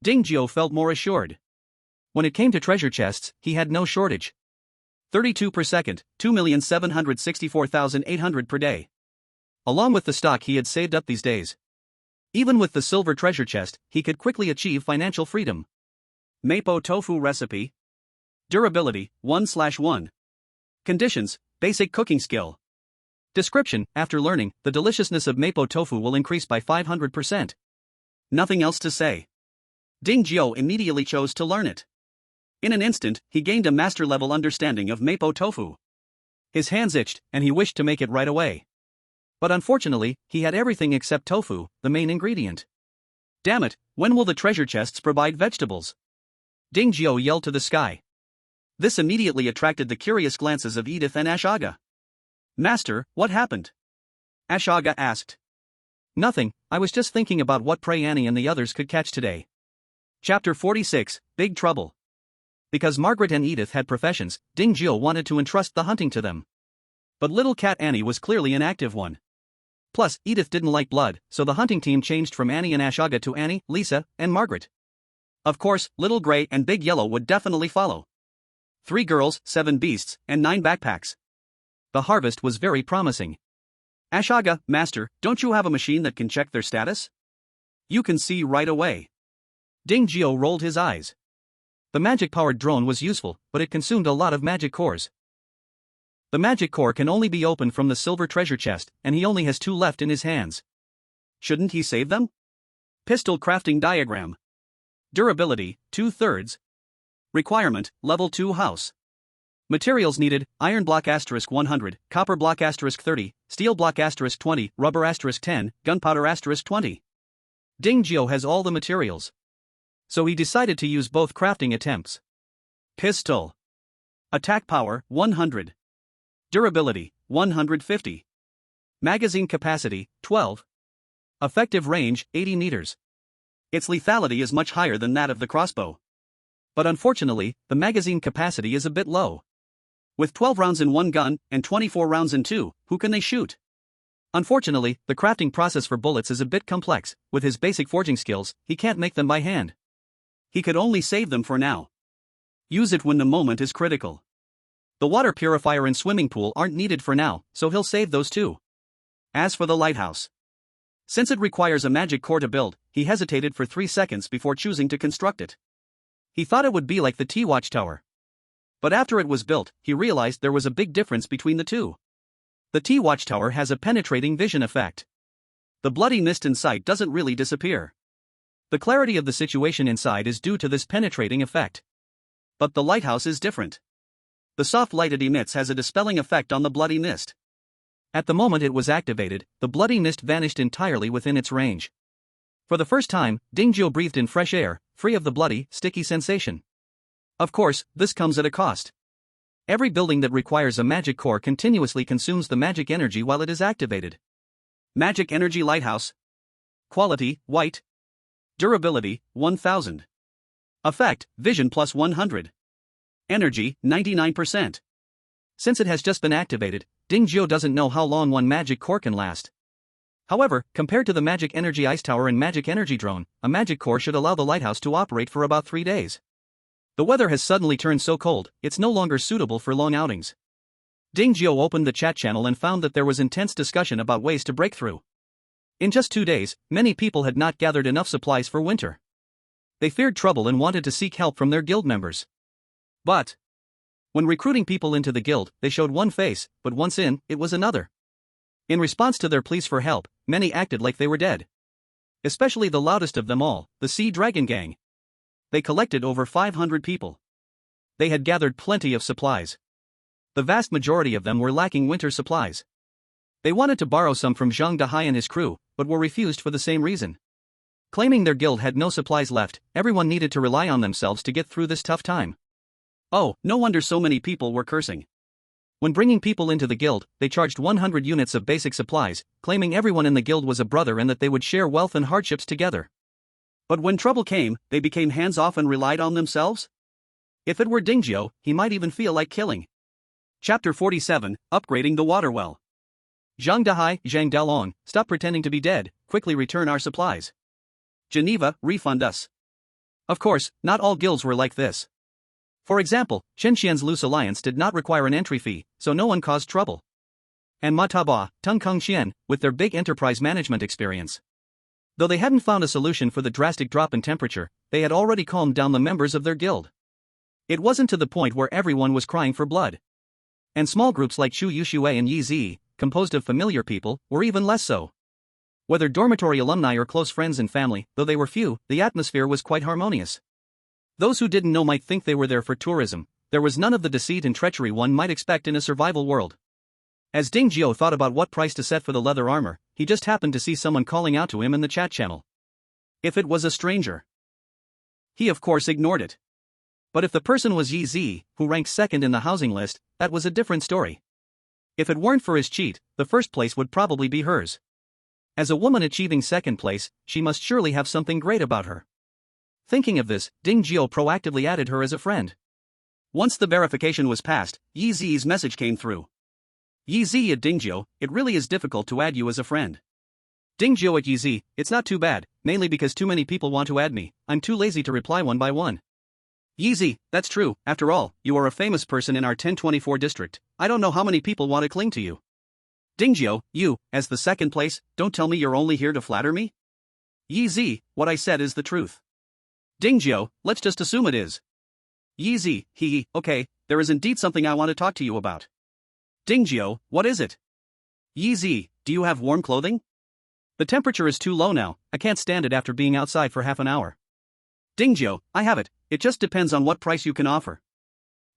[SPEAKER 1] Dingjio felt more assured. When it came to treasure chests, he had no shortage. 32 per second, 2,764,800 per day. Along with the stock he had saved up these days. Even with the silver treasure chest, he could quickly achieve financial freedom.
[SPEAKER 2] Mapo Tofu Recipe. Durability, 1/1. Conditions, basic cooking skill.
[SPEAKER 1] Description, after learning, the deliciousness of Mapo tofu will increase by 500%.
[SPEAKER 2] Nothing else to say. Dingjio immediately chose to learn it. In an instant, he gained a master-level understanding of Mapo tofu.
[SPEAKER 1] His hands itched, and he wished to make it right away. But unfortunately, he had everything except tofu, the main ingredient.
[SPEAKER 2] Damn it, when will the treasure chests provide vegetables?
[SPEAKER 1] Dingjio yelled to the sky.
[SPEAKER 2] This immediately attracted the curious glances of Edith and Ashaga. Master, what happened? Ashaga asked.
[SPEAKER 1] Nothing, I was just thinking about what prey Annie and the others could catch today.
[SPEAKER 2] Chapter 46, Big Trouble.
[SPEAKER 1] Because Margaret and Edith had professions, Dingjio wanted to entrust the hunting to them. But little cat Annie was clearly an active one. Plus, Edith didn't like blood, so the hunting team changed from Annie and Ashaga to Annie, Lisa, and Margaret. Of course, Little Gray and Big Yellow would definitely follow. 3 girls, 7 beasts, and 9 backpacks. The harvest was very promising. Ashaga, Master, don't you have a machine that can check their status? You can see right away. Ding Geo rolled his eyes. The magic-powered drone was useful, but it consumed a lot of magic cores. The magic core can only be opened from the silver treasure chest, and he only has 2 left in his hands. Shouldn't he save them? Pistol crafting diagram. Durability, 2/3. Requirement, level 2 house. Materials needed, iron block * 100, copper block * 30, steel block * 20, rubber * 10, gunpowder * 20. Ding Geo has all the materials. So he decided to use both crafting attempts. Pistol. Attack power, 100. Durability, 150. Magazine capacity, 12. Effective range, 80 meters. Its lethality is much higher than that of the crossbow. But unfortunately, the magazine capacity is a bit low. With 12 rounds in one gun, and 24 rounds in 2, who can they shoot? Unfortunately, the crafting process for bullets is a bit complex. With his basic forging skills, he can't make them by hand. He could only save them for now. Use it when the moment is critical. The water purifier and swimming pool aren't needed for now, so he'll save those too. As for the lighthouse, since it requires a magic core to build, he hesitated for 3 seconds before choosing to construct it. He thought it would be like the T-Watchtower. But after it was built, he realized there was a big difference between the two. The T-Watchtower has a penetrating vision effect. The bloody mist in sight doesn't really disappear. The clarity of the situation inside is due to this penetrating effect. But the lighthouse is different. The soft light it emits has a dispelling effect on the bloody mist. At the moment it was activated, the bloody mist vanished entirely within its range. For the first time, Ding Geo breathed in fresh air, free of the bloody, sticky sensation. Of course, this comes at a cost. Every building that requires a magic core continuously consumes the magic energy while it is activated. Magic Energy Lighthouse. Quality, white. Durability, 1000. Effect, vision plus 100. Energy, 99%. Since it has just been activated, Ding Geo doesn't know how long one magic core can last. However, compared to the Magic Energy Ice Tower and Magic Energy Drone, a magic core should allow the lighthouse to operate for about 3 days. The weather has suddenly turned so cold, it's no longer suitable for long outings. Ding Geo opened the chat channel and found that there was intense discussion about ways to break through. In just 2 days, many people had not gathered enough supplies for winter. They feared trouble and wanted to seek help from their guild members. But when recruiting people into the guild, they showed one face, but once in, it was another. In response to their pleas for help, many acted like they were dead. Especially the loudest of them all, the Sea Dragon Gang. They collected over 500 people. They had gathered plenty of supplies. The vast majority of them were lacking winter supplies. They wanted to borrow some from Zhang Dahai and his crew, but were refused for the same reason. Claiming their guild had no supplies left, everyone needed to rely on themselves to get through this tough time. Oh, no wonder so many people were cursing. When bringing people into the guild, they charged 100 units of basic supplies, claiming everyone in the guild was a brother and that they would share wealth and hardships together. But when trouble came, they became hands-off and relied on themselves? If it were Ding Geo, he might even feel like killing. Chapter 47, Upgrading the Water Well. Zhang Dahai, Zhang Dalong, stop pretending to be dead, quickly return our supplies. Geneva, refund us. Of course, not all guilds were like this. For example, Chen Xian's Loose Alliance did not require an entry fee, so no one caused trouble. And Mataba, Tung Kung Xian, with their big enterprise management experience. Though they hadn't found a solution for the drastic drop in temperature, they had already calmed down the members of their guild. It wasn't to the point where everyone was crying for blood. And small groups like Shu Yushui and Yi Zi, composed of familiar people, were even less so. Whether dormitory alumni or close friends and family, though they were few, the atmosphere was quite harmonious. Those who didn't know might think they were there for tourism. There was none of the deceit and treachery one might expect in a survival world. As Ding Geo thought about what price to set for the leather armor, he just happened to see someone calling out to him in the chat channel. If it was a stranger, he of course ignored it. But if the person was Yi Zi, who ranked second in the housing list, that was a different story. If it weren't for his cheat, the first place would probably be hers. As a woman achieving second place, she must surely have something great about her. Thinking of this, Ding Geo proactively added her as a friend. Once the verification was passed, Yi Zi's message came through.
[SPEAKER 2] Yi at Dingjiu, it really is difficult to add you as a friend. Dingjiu at Yi, it's not too bad, mainly because too many people want to add me, I'm too lazy to reply one by one. Yi, that's true, after all, you are a famous person in our 1024 district, I don't know how many people want to cling to you. Dingjiu, you, as the second place, don't tell me you're only here to flatter me? Yi, what I said is the truth. Dingjiu, let's just assume it is. Yi, okay, there is indeed something I want to talk to you about. Dingjiu, what is it? Yi, do you have warm clothing? The temperature is too low now, I can't stand it after being outside for half an hour. Dingjiu, I have it, it just depends on what price you can offer.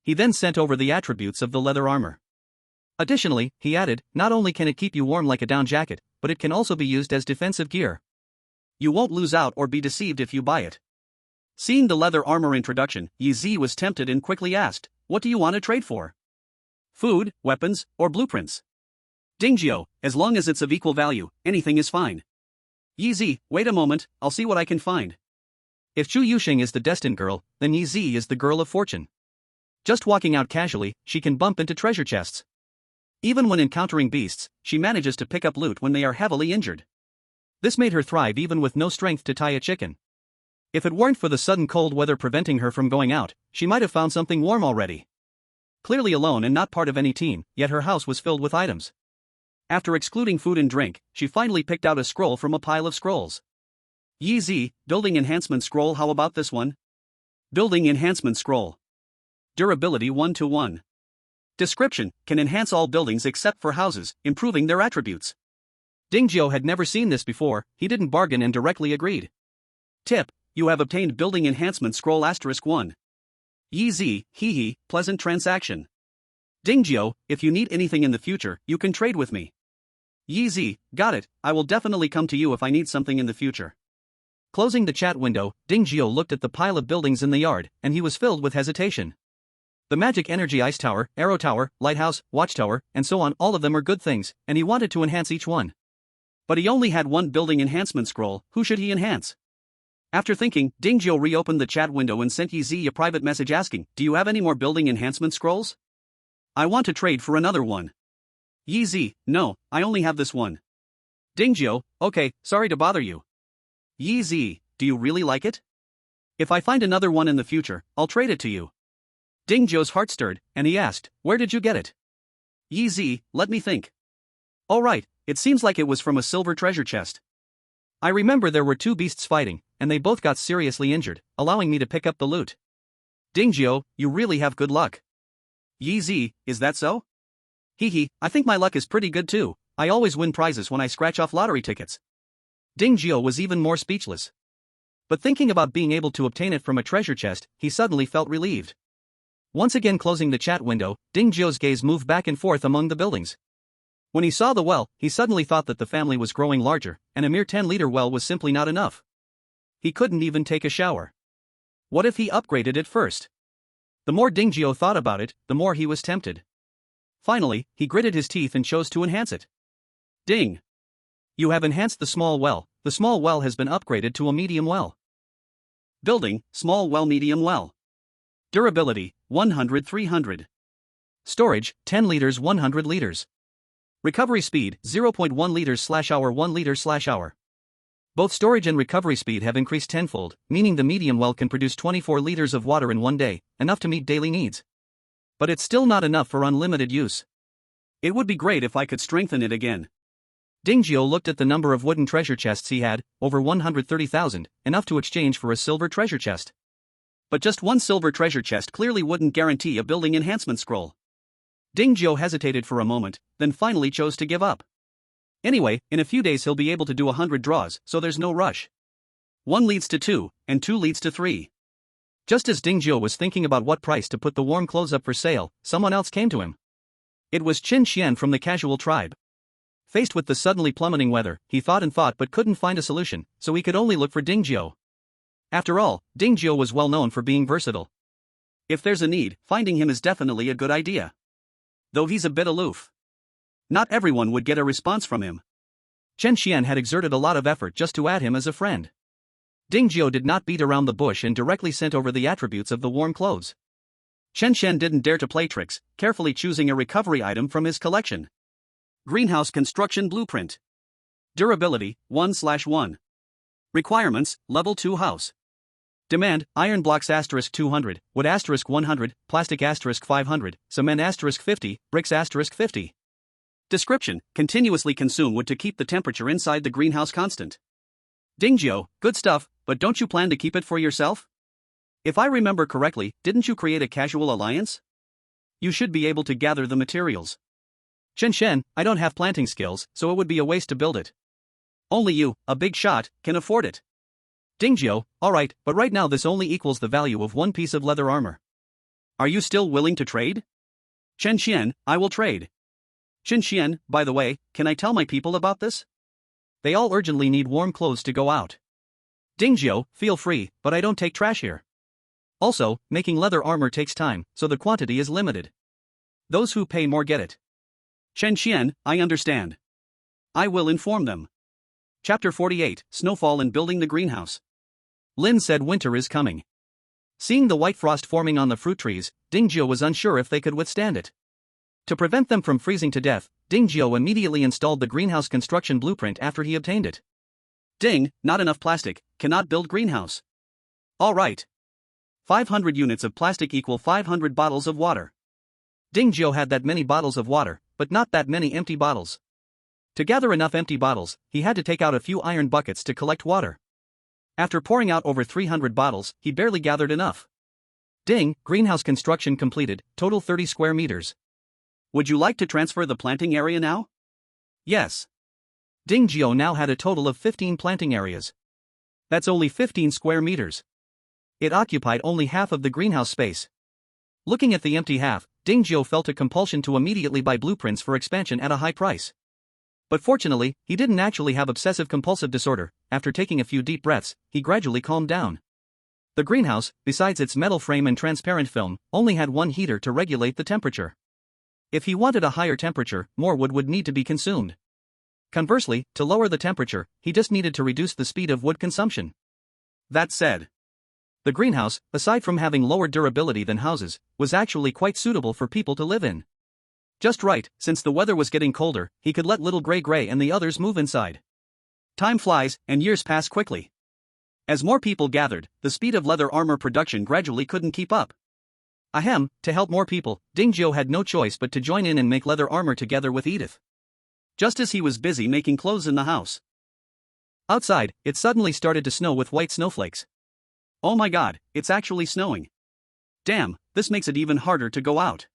[SPEAKER 2] He then sent over the attributes of the leather armor. Additionally, he added, not only can it keep you warm like a down jacket, but it can also be used as defensive gear. You won't lose out or be deceived if you buy it. Seeing the leather armor introduction, Yi was tempted and quickly asked, what do you want to trade for? Food, weapons, or blueprints? Dingjiu, as long as it's of equal value, anything is fine. Yi, wait a moment, I'll see what I can find. If Chu Yuxing is the destined girl, then Yi is the girl of fortune. Just walking out casually, she can bump into treasure chests. Even when encountering beasts, she manages to pick up loot when they are heavily injured. This made her thrive even with no strength to tie a chicken. If it weren't for the sudden cold weather preventing her from going out, she might have found something warm already. Clearly alone and not part of any team, yet her house was filled with items. After excluding food and drink, she finally picked out a scroll from a pile of scrolls. Yi, Building Enhancement Scroll, how about this one? Building Enhancement Scroll. Durability 1:1. Description, can enhance all buildings except for houses, improving their attributes. Dingjiu had never seen this before, he didn't bargain and directly agreed. Tip, you have obtained Building Enhancement Scroll *1. Yi, pleasant transaction. Dingjiu, if you need anything in the future, you can trade with me. Yi, got it, I will definitely come to you if I need something in the future. Closing the chat window, Dingjiu looked at the pile of buildings in the yard, and he was filled with hesitation. The Magic Energy Ice Tower, Arrow Tower, Lighthouse, Watchtower, and so on, all of them are good things, and he wanted to enhance each one. But he only had one building enhancement scroll, who should he enhance? After thinking, Dingjiu reopened the chat window and sent Yi a private message asking, do you have any more building enhancement scrolls? I want to trade for another one. Yi, no, I only have this one. Dingjiu, okay, sorry to bother you. Yi, do you really like it? If I find another one in the future, I'll trade it to you. Dingjiu's heart stirred, and he asked, where did you get it? Yi, let me think. All right, it seems like it was from a silver treasure chest. I remember there were two beasts fighting, and they both got seriously injured, allowing me to pick up the loot. Dingjiu, you really have good luck. Yi, is that so? I think my luck is pretty good too, I always win prizes when I scratch off lottery tickets. Dingjiu was even more speechless. But thinking about being able to obtain it from a treasure chest, he suddenly felt relieved. Once again closing the chat window, Dingjiu's gaze moved back and forth among the buildings. When he saw the well, he suddenly thought that the family was growing larger, and a mere 10-liter well was simply not enough. He couldn't even take a shower. What if he upgraded it first? The more Dingjiu thought about it, the more he was tempted. Finally, he gritted his teeth and chose to enhance it. Ding! You have enhanced the small well has been upgraded to a medium well. Building, small well, medium well. Durability, 100-300. Storage, 10 liters 100 liters. Recovery speed, 0.1 liters/hour 1 liter/hour. Both storage and recovery speed have increased tenfold, meaning the medium well can produce 24 liters of water in one day, enough to meet daily needs. But it's still not enough for unlimited use. It would be great if I could strengthen it again. Dingjiu looked at the number of wooden treasure chests he had, over 130,000, enough to exchange for a silver treasure chest. But just one silver treasure chest clearly wouldn't guarantee a building enhancement scroll. Dingjiu hesitated for a moment, then finally chose to give up. Anyway, in a few days he'll be able to do 100 draws, so there's no rush. 1 leads to 2, and 2 leads to 3. Just as Dingjiu was thinking about what price to put the warm clothes up for sale, someone else came to him. It was Qin Xian from the casual tribe. Faced with the suddenly plummeting weather, he thought and thought but couldn't find a solution, so he could only look for Dingjiu. After all, Dingjiu was well known for being versatile. If there's a need, finding him is definitely a good idea. Though he's a bit aloof. Not everyone would get a response from him. Chen Xian had exerted a lot of effort just to add him as a friend. Dingjiu did not beat around the bush and directly sent over the attributes of the warm clothes. Chen Xian didn't dare to play tricks, carefully choosing a recovery item from his collection. Greenhouse construction blueprint. Durability, 1/1. Requirements, level 2 house. Demand, iron blocks *200, wood *100, plastic *500, cement *50, bricks *50. Description, continuously consume wood to keep the temperature inside the greenhouse constant. Dingjio, good stuff, but don't you plan to keep it for yourself? If I remember correctly, didn't you create a casual alliance? You should be able to gather the materials.
[SPEAKER 1] Shen, I don't have planting skills, so it would be a waste to build it.
[SPEAKER 2] Only you, a big shot, can afford it.
[SPEAKER 1] Dingjio, alright, but right now this only equals the value of one piece of leather armor.
[SPEAKER 2] Are you still willing to trade? Chen, I will trade. Chen, by the way, can I tell my people about this?
[SPEAKER 1] They all urgently need warm clothes to go out.
[SPEAKER 2] Dingjio, feel free, but I don't take trash here.
[SPEAKER 1] Also, making leather armor takes time, so the quantity is limited. Those who pay more get it.
[SPEAKER 2] Chen, I understand. I will inform them. Chapter 48, Snowfall and Building the Greenhouse.
[SPEAKER 1] Lin said winter is coming. Seeing the white frost forming on the fruit trees, Dingjio was unsure if they could withstand it. To prevent them from freezing to death, Dingjio immediately installed the greenhouse construction blueprint after he obtained it.
[SPEAKER 2] Ding, not enough plastic, cannot build greenhouse. Alright. 500 units of plastic equal 500 bottles of water.
[SPEAKER 1] Dingjio had that many bottles of water, but not that many empty bottles. To gather enough empty bottles, he had to take out a few iron buckets to collect water. After pouring out over 300 bottles, he barely gathered enough.
[SPEAKER 2] Ding, greenhouse construction completed, total 30 square meters. Would you like to transfer the planting area now?
[SPEAKER 1] Yes. Dingjio now had a total of 15 planting areas. That's only 15 square meters. It occupied only half of the greenhouse space. Looking at the empty half, Dingjio felt a compulsion to immediately buy blueprints for expansion at a high price. But fortunately, he didn't actually have obsessive-compulsive disorder. After taking a few deep breaths, he gradually calmed down. The greenhouse, besides its metal frame and transparent film, only had one heater to regulate the temperature. If he wanted a higher temperature, more wood would need to be consumed. Conversely, to lower the temperature, he just needed to reduce the speed of wood consumption.
[SPEAKER 2] That said,
[SPEAKER 1] the greenhouse, aside from having lower durability than houses, was actually quite suitable for people to live in. Just right, since the weather was getting colder, he could let little Gray and the others move inside.
[SPEAKER 2] Time flies, and years pass quickly. As more people gathered, the speed of leather armor production gradually couldn't keep up.
[SPEAKER 1] Ahem, to help more people, Dingjio had no choice but to join in and make leather armor together with Edith.
[SPEAKER 2] Just as he was busy making clothes in the house.
[SPEAKER 1] Outside, it suddenly started to snow with white snowflakes.
[SPEAKER 2] Oh my god, it's actually snowing. Damn, this makes it even harder to go out.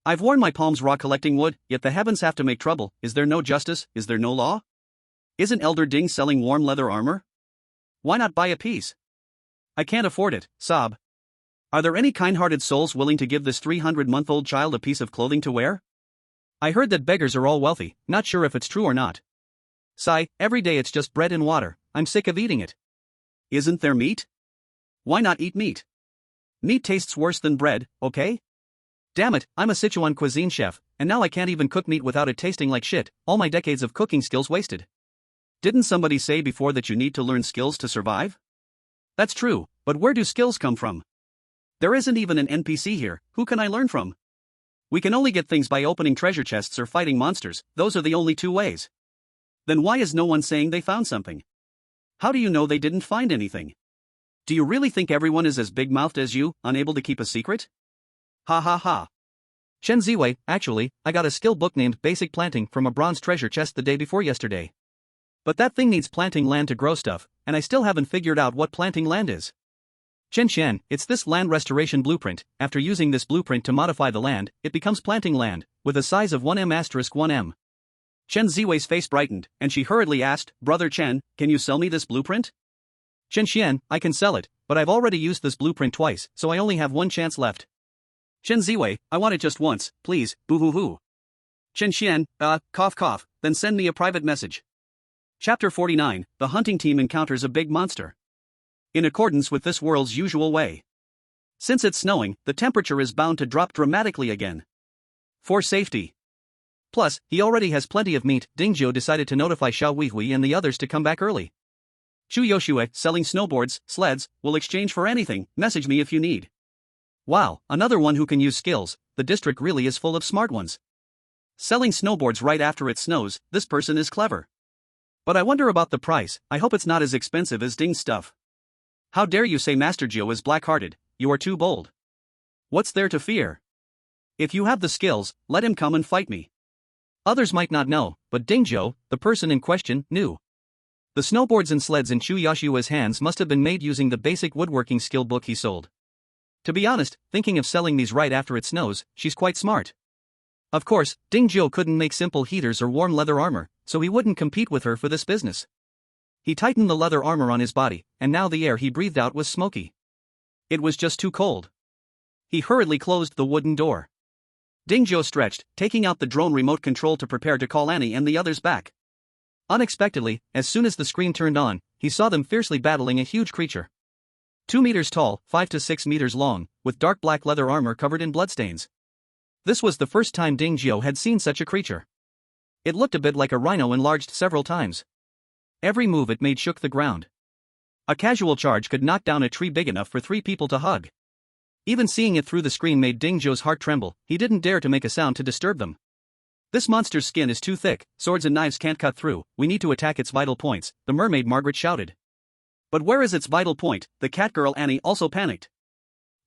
[SPEAKER 2] I've worn my palms raw collecting wood, yet the heavens have to make trouble. Is there no justice? Is there no law? Isn't Elder Ding selling warm leather armor? Why not buy a piece? I can't afford it, sob. Are there any kind-hearted souls willing to give this 300-month-old child a piece of clothing to wear?
[SPEAKER 1] I heard that beggars are all wealthy, not sure if it's true or not. Sigh, every day it's just bread and water, I'm sick of eating it.
[SPEAKER 2] Isn't there meat? Why not eat meat? Meat tastes worse than bread, okay?
[SPEAKER 1] Damn it, I'm a Sichuan cuisine chef, and now I can't even cook meat without it tasting like shit, all my decades of cooking skills wasted.
[SPEAKER 2] Didn't somebody say before that you need to learn skills to survive? That's true, but where do skills come from? There isn't even an NPC here, who can I learn from? We can only get things by opening treasure chests or fighting monsters, those are the only two ways. Then why is no one saying they found something? How do you know they didn't find anything? Do you really think everyone is as big-mouthed as you, unable to keep a secret? Ha ha ha.
[SPEAKER 1] Chen Ziwei, actually, I got a skill book named Basic Planting from a bronze treasure chest the day before yesterday. But that thing needs planting land to grow stuff, and I still haven't figured out what planting land is. Chen, it's this land restoration blueprint. After using this blueprint to modify the land, it becomes planting land, with a size of 1m*1m.
[SPEAKER 2] Chen Ziwei's face brightened, and she hurriedly asked, Brother Chen, can you sell me this blueprint?
[SPEAKER 1] Chen, I can sell it, but I've already used this blueprint twice, so I only have one chance left.
[SPEAKER 2] Chen Ziwei, I want it just once, please, boo-hoo-hoo. Chen, cough, then send me a private message. Chapter 49, The hunting team encounters a big monster. In accordance with this world's usual way. Since it's snowing, the temperature is bound to drop dramatically again. For safety.
[SPEAKER 1] Plus, he already has plenty of meat. Dingjio decided to notify Xiao Huihui and the others to come back early.
[SPEAKER 2] Chu Yoshue, selling snowboards, sleds, will exchange for anything, message me if you need.
[SPEAKER 1] Wow, another one who can use skills, the district really is full of smart ones.
[SPEAKER 2] Selling snowboards right after it snows, this person is clever. But I wonder about the price, I hope it's not as expensive as Ding's stuff. How dare you say Master Geo is black-hearted, you are too bold. What's there to fear? If you have the skills, let him come and fight me. Others might not know, but Ding Zhou, the person in question, knew. The snowboards and sleds in Chu Yashua's hands must have been made using the basic woodworking skill book he sold. To be honest, thinking of selling these right after it snows, she's quite smart. Of course, Ding Zhou couldn't make simple heaters or warm leather armor, so he wouldn't compete with her for this business. He tightened the leather armor on his body, and now the air he breathed out was smoky. It was just too cold. He hurriedly closed the wooden door. Ding Zhou stretched, taking out the drone remote control to prepare to call Annie and the others back. Unexpectedly, as soon as the screen turned on, he saw them fiercely battling a huge creature. 2 meters tall, 5 to 6 meters long, with dark black leather armor covered in bloodstains. This was the first time Ding Zhou had seen such a creature. It looked a bit like a rhino enlarged several times. Every move it made shook the ground. A casual charge could knock down a tree big enough for 3 people to hug. Even seeing it through the screen made Ding Zhou's heart tremble. He didn't dare to make a sound to disturb them. This monster's skin is too thick, swords and knives can't cut through, we need to attack its vital points, the mermaid Margaret shouted. But where is its vital point? The cat girl Annie also panicked.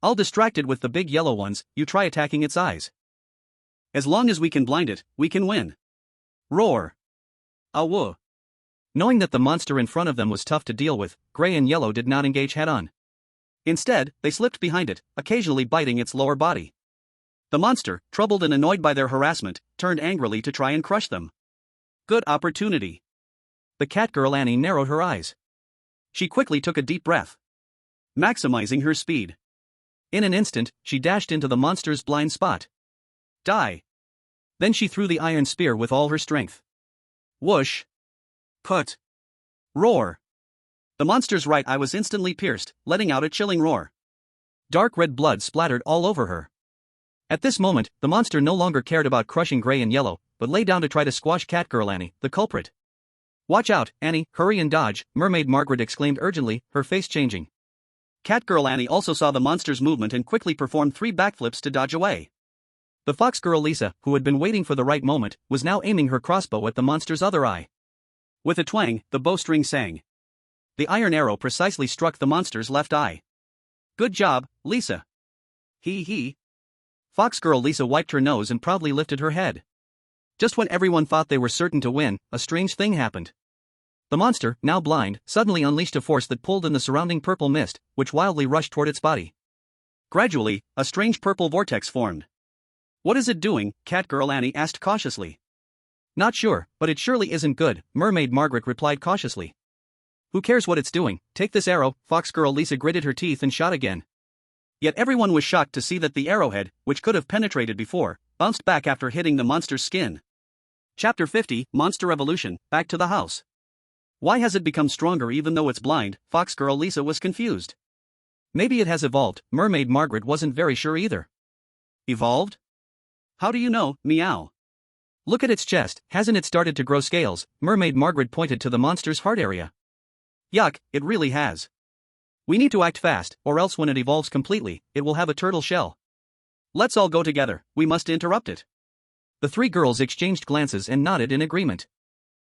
[SPEAKER 2] All distracted with the big yellow ones, you try attacking its eyes. As long as we can blind it, we can win. Roar. Awoo. Knowing that the monster in front of them was tough to deal with, Gray and Yellow did not engage head-on. Instead, they slipped behind it, occasionally biting its lower body. The monster, troubled and annoyed by their harassment, turned angrily to try and crush them. Good opportunity. The cat girl Annie narrowed her eyes. She quickly took a deep breath, maximizing her speed. In an instant, she dashed into the monster's blind spot. Die. Then she threw the iron spear with all her strength. Whoosh. Put. Roar. The monster's right eye was instantly pierced, letting out a chilling roar. Dark red blood splattered all over her. At this moment, the monster no longer cared about crushing Gray and Yellow, but lay down to try to squash Catgirl Annie, the culprit. Watch out, Annie, hurry and dodge, Mermaid Margaret exclaimed urgently, her face changing. Catgirl Annie also saw the monster's movement and quickly performed 3 backflips to dodge away. The fox girl Lisa, who had been waiting for the right moment, was now aiming her crossbow at the monster's other eye. With a twang, the bowstring sang. The iron arrow precisely struck the monster's left eye. Good job, Lisa. Hee. Fox girl Lisa wiped her nose and proudly lifted her head. Just when everyone thought they were certain to win, a strange thing happened. The monster, now blind, suddenly unleashed a force that pulled in the surrounding purple mist, which wildly rushed toward its body. Gradually, a strange purple vortex formed. What is it doing? Catgirl Annie asked cautiously. Not sure, but it surely isn't good, Mermaid Margaret replied cautiously. Who cares what it's doing? Take this arrow, Fox girl Lisa gritted her teeth and shot again. Yet everyone was shocked to see that the arrowhead, which could have penetrated before, bounced back after hitting the monster's skin. Chapter 50, Monster Evolution, Back to the House. Why has it become stronger even though it's blind? Fox girl Lisa was confused. Maybe it has evolved, Mermaid Margaret wasn't very sure either. Evolved? How do you know? Meow. Look at its chest, hasn't it started to grow scales? Mermaid Margaret pointed to the monster's heart area. Yuck, it really has. We need to act fast, or else when it evolves completely, it will have a turtle shell. Let's all go together, we must interrupt it. The 3 girls exchanged glances and nodded in agreement.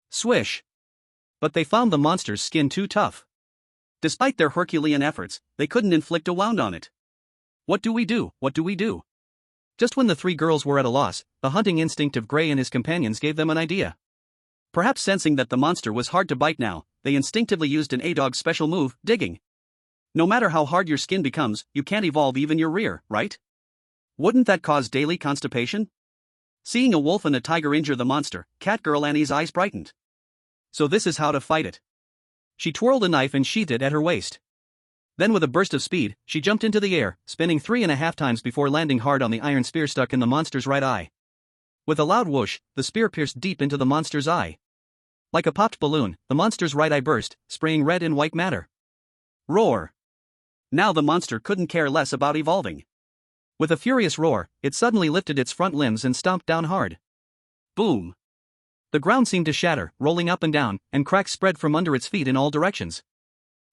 [SPEAKER 2] Swish. But they found the monster's skin too tough. Despite their Herculean efforts, they couldn't inflict a wound on it. What do we do? What do we do? Just when the 3 girls were at a loss, the hunting instinct of Gray and his companions gave them an idea. Perhaps sensing that the monster was hard to bite now, they instinctively used an A-Dog's special move, digging. No matter how hard your skin becomes, you can't evolve even your rear, right? Wouldn't that cause daily constipation? Seeing a wolf and a tiger injure the monster, Catgirl Annie's eyes brightened. So this is how to fight it. She twirled a knife and sheathed it at her waist. Then with a burst of speed, she jumped into the air, spinning 3.5 times before landing hard on the iron spear stuck in the monster's right eye. With a loud whoosh, the spear pierced deep into the monster's eye. Like a popped balloon, the monster's right eye burst, spraying red and white matter. Roar. Now the monster couldn't care less about evolving. With a furious roar, it suddenly lifted its front limbs and stomped down hard. Boom. The ground seemed to shatter, rolling up and down, and cracks spread from under its feet in all directions.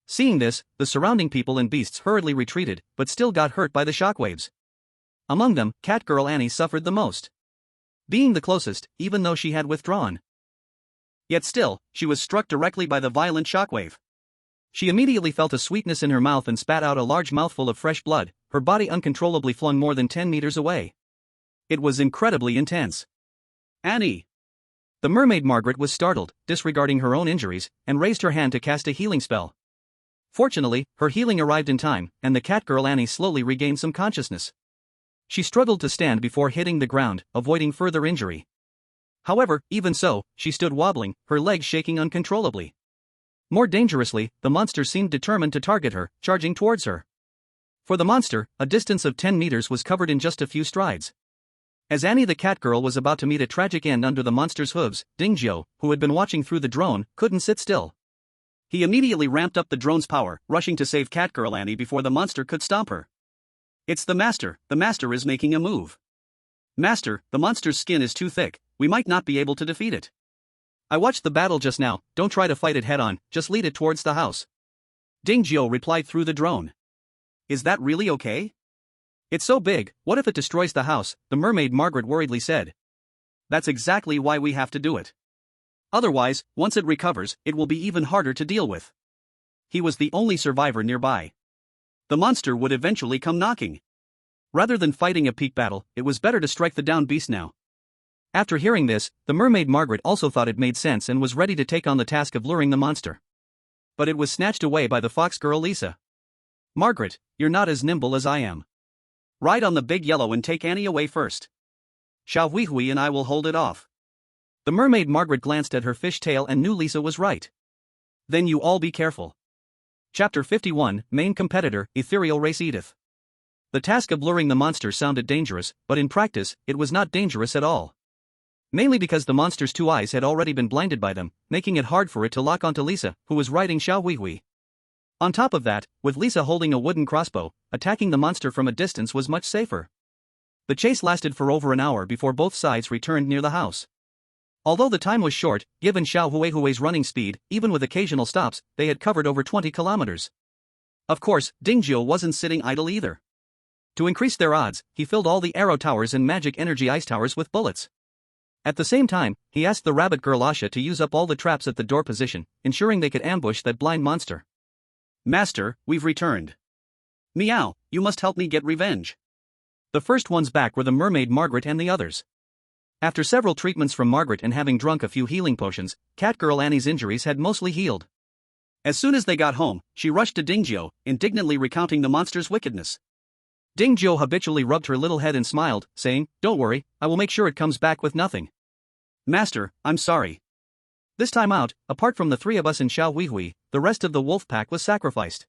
[SPEAKER 2] Seeing this, the surrounding people and beasts hurriedly retreated, but still got hurt by the shockwaves. Among them, Catgirl Annie suffered the most.
[SPEAKER 1] being the closest, even though she had withdrawn. Yet still, she was struck directly by the violent shockwave. She immediately felt a sweetness in her mouth and spat out a large mouthful of fresh blood, her body uncontrollably flung more than 10 meters away. It was incredibly intense.
[SPEAKER 2] Annie!
[SPEAKER 1] The mermaid Margaret was startled, disregarding her own injuries, and raised her hand to cast a healing spell. Fortunately, her healing arrived in time, and the catgirl Annie slowly regained some consciousness. She struggled to stand before hitting the ground, avoiding further injury. However, even so, she stood wobbling, her legs shaking uncontrollably. More dangerously, the monster seemed determined to target her, charging towards her. For the monster, a distance of 10 meters was covered in just a few strides. As Annie the catgirl was about to meet a tragic end under the monster's hooves, Dingjiu, who had been watching through the drone, couldn't sit still.
[SPEAKER 2] He immediately ramped up the drone's power, rushing to save catgirl Annie before the monster could stop her. It's the master is making a move. Master, the monster's skin is too thick, we might not be able to defeat it.
[SPEAKER 1] I watched the battle just now, don't try to fight it head on, just lead it towards the house.
[SPEAKER 2] Dingjiu replied through the drone. Is that really okay?
[SPEAKER 1] It's so big, what if it destroys the house, the mermaid Margaret worriedly said.
[SPEAKER 2] That's exactly why we have to do it. Otherwise, once it recovers, it will be even harder to deal with. He was the only survivor nearby. The monster would eventually come knocking. Rather than fighting a peak battle, it was better to strike the down beast now.
[SPEAKER 1] After hearing this, the mermaid Margaret also thought it made sense and was ready to take on the task of luring the monster. But it was snatched away by the fox girl Lisa.
[SPEAKER 2] Margaret, you're not as nimble as I am. Ride on the big yellow and take Annie away first. Xiao Huihui and I will hold it off.
[SPEAKER 1] The mermaid Margaret glanced at her fish tail and knew Lisa was right.
[SPEAKER 2] Then you all be careful.
[SPEAKER 1] Chapter 51, Main Competitor, Ethereal Race Edith. The task of luring the monster sounded dangerous, but in practice, it was not dangerous at all. Mainly because the monster's two eyes had already been blinded by them, making it hard for it to lock onto Lisa, who was riding Xiao Huihui. On top of that, with Lisa holding a wooden crossbow, attacking the monster from a distance was much safer. The chase lasted for over an hour before both sides returned near the house. Although the time was short, given Xiao Huihui's running speed, even with occasional stops, they had covered over 20 kilometers. Of course, Dingjiu wasn't sitting idle either. To increase their odds, he filled all the arrow towers and magic energy ice towers with bullets. At the same time, he asked the rabbit girl Asha to use up all the traps at the door position, ensuring they could ambush that blind monster.
[SPEAKER 2] Master, we've returned. Meow, you must help me get revenge.
[SPEAKER 1] The first ones back were the mermaid Margaret and the others. After several treatments from Margaret and having drunk a few healing potions, catgirl Annie's injuries had mostly healed.
[SPEAKER 2] As soon as they got home, she rushed to Dingjiu, indignantly recounting the monster's wickedness.
[SPEAKER 1] Dingjiu habitually rubbed her little head and smiled, saying, "Don't worry, I will make sure it comes back with nothing."
[SPEAKER 2] Master, I'm sorry.
[SPEAKER 1] This time out, apart from the three of us and Xiao Huihui, the rest of the wolf pack was sacrificed.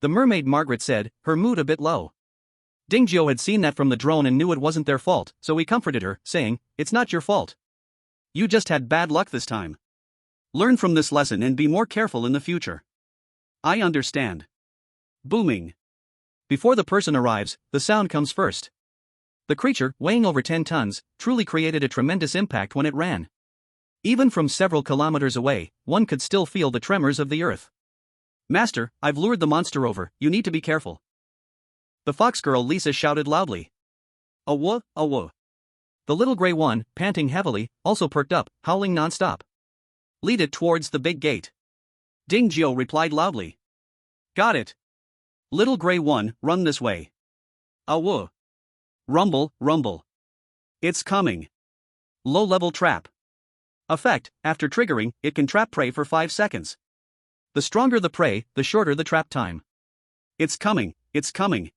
[SPEAKER 1] The mermaid Margaret said, her mood a bit low. Dingjiu had seen that from the drone and knew it wasn't their fault, so he comforted her, saying, "It's not your fault.
[SPEAKER 2] You just had bad luck this time. Learn from this lesson and be more careful in the future." I understand. Booming.
[SPEAKER 1] Before the person arrives, the sound comes first. The creature, weighing over 10 tons, truly created a tremendous impact when it ran. Even from several kilometers away, one could still feel the tremors of the earth.
[SPEAKER 2] Master, I've lured the monster over, you need to be careful.
[SPEAKER 1] The fox girl Lisa shouted loudly.
[SPEAKER 2] Awoo, awoo.
[SPEAKER 1] The little gray one, panting heavily, also perked up, howling non-stop.
[SPEAKER 2] Lead it towards the big gate. Dingjiu replied loudly. Got it. Little gray one, run this way. Awoo. Rumble, rumble. It's coming. Low-level trap. Effect, after triggering, it can trap prey for 5 seconds.
[SPEAKER 1] The stronger the prey, the shorter the trap time.
[SPEAKER 2] It's coming, it's coming.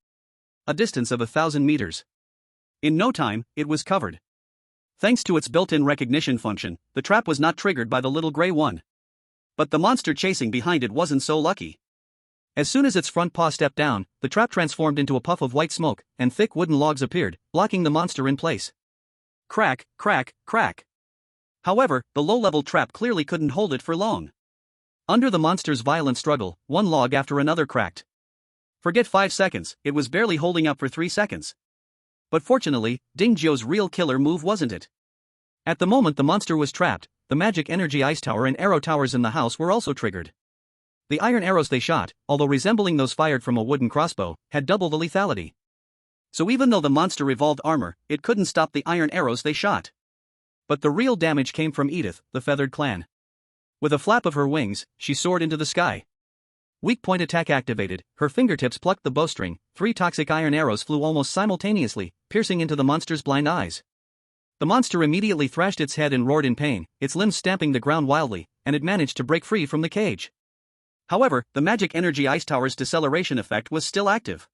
[SPEAKER 1] A distance of 1,000 meters.
[SPEAKER 2] In no time, it was covered. Thanks to its built-in recognition function, the trap was not triggered by the little gray one. But the monster chasing behind it wasn't so lucky.
[SPEAKER 1] As soon as its front paw stepped down, the trap transformed into a puff of white smoke, and thick wooden logs appeared, blocking the monster in place.
[SPEAKER 2] Crack, crack, crack. However, the low-level trap clearly couldn't hold it for long.
[SPEAKER 1] Under the monster's violent struggle, one log after another cracked.
[SPEAKER 2] Forget 5 seconds, it was barely holding up for 3 seconds. But fortunately, Dingjiu's real killer move wasn't it.
[SPEAKER 1] At the moment the monster was trapped, the magic energy ice tower and arrow towers in the house were also triggered. The iron arrows they shot, although resembling those fired from a wooden crossbow, had double the lethality.
[SPEAKER 2] So even though the monster evolved armor, it couldn't stop the iron arrows they shot.
[SPEAKER 1] But the real damage came from Edith, the feathered clan. With a flap of her wings, she soared into the sky. Weak point attack activated, her fingertips plucked the bowstring, 3 toxic iron arrows flew almost simultaneously, piercing into the monster's blind eyes. The monster immediately thrashed its head and roared in pain, its limbs stamping the ground wildly, and it managed to break free from the cage. However, the magic energy ice tower's deceleration effect was still active.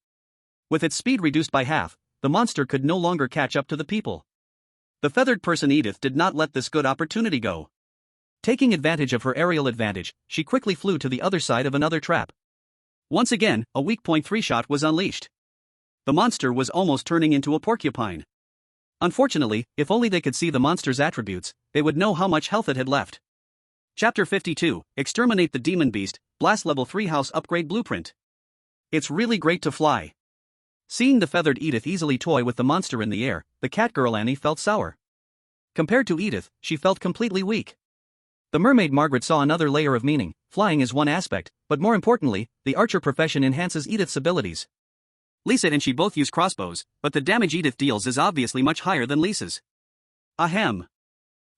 [SPEAKER 1] With its speed reduced by half, the monster could no longer catch up to the people. The feathered person Edith did not let this good opportunity go. Taking advantage of her aerial advantage, she quickly flew to the other side of another trap. Once again, a weak point 3 shot was unleashed. The monster was almost turning into a porcupine. Unfortunately, if only they could see the monster's attributes, they would know how much health it had left. Chapter 52, Exterminate the Demon Beast, Blast Level 3 House Upgrade Blueprint. It's really great to fly. Seeing the feathered Edith easily toy with the monster in the air, the catgirl Annie felt sour. Compared to Edith, she felt completely weak. The mermaid Margaret saw another layer of meaning. Flying is one aspect, but more importantly, the archer profession enhances Edith's abilities. Lisa and she both use crossbows, but the damage Edith deals is obviously much higher than Lisa's. Ahem.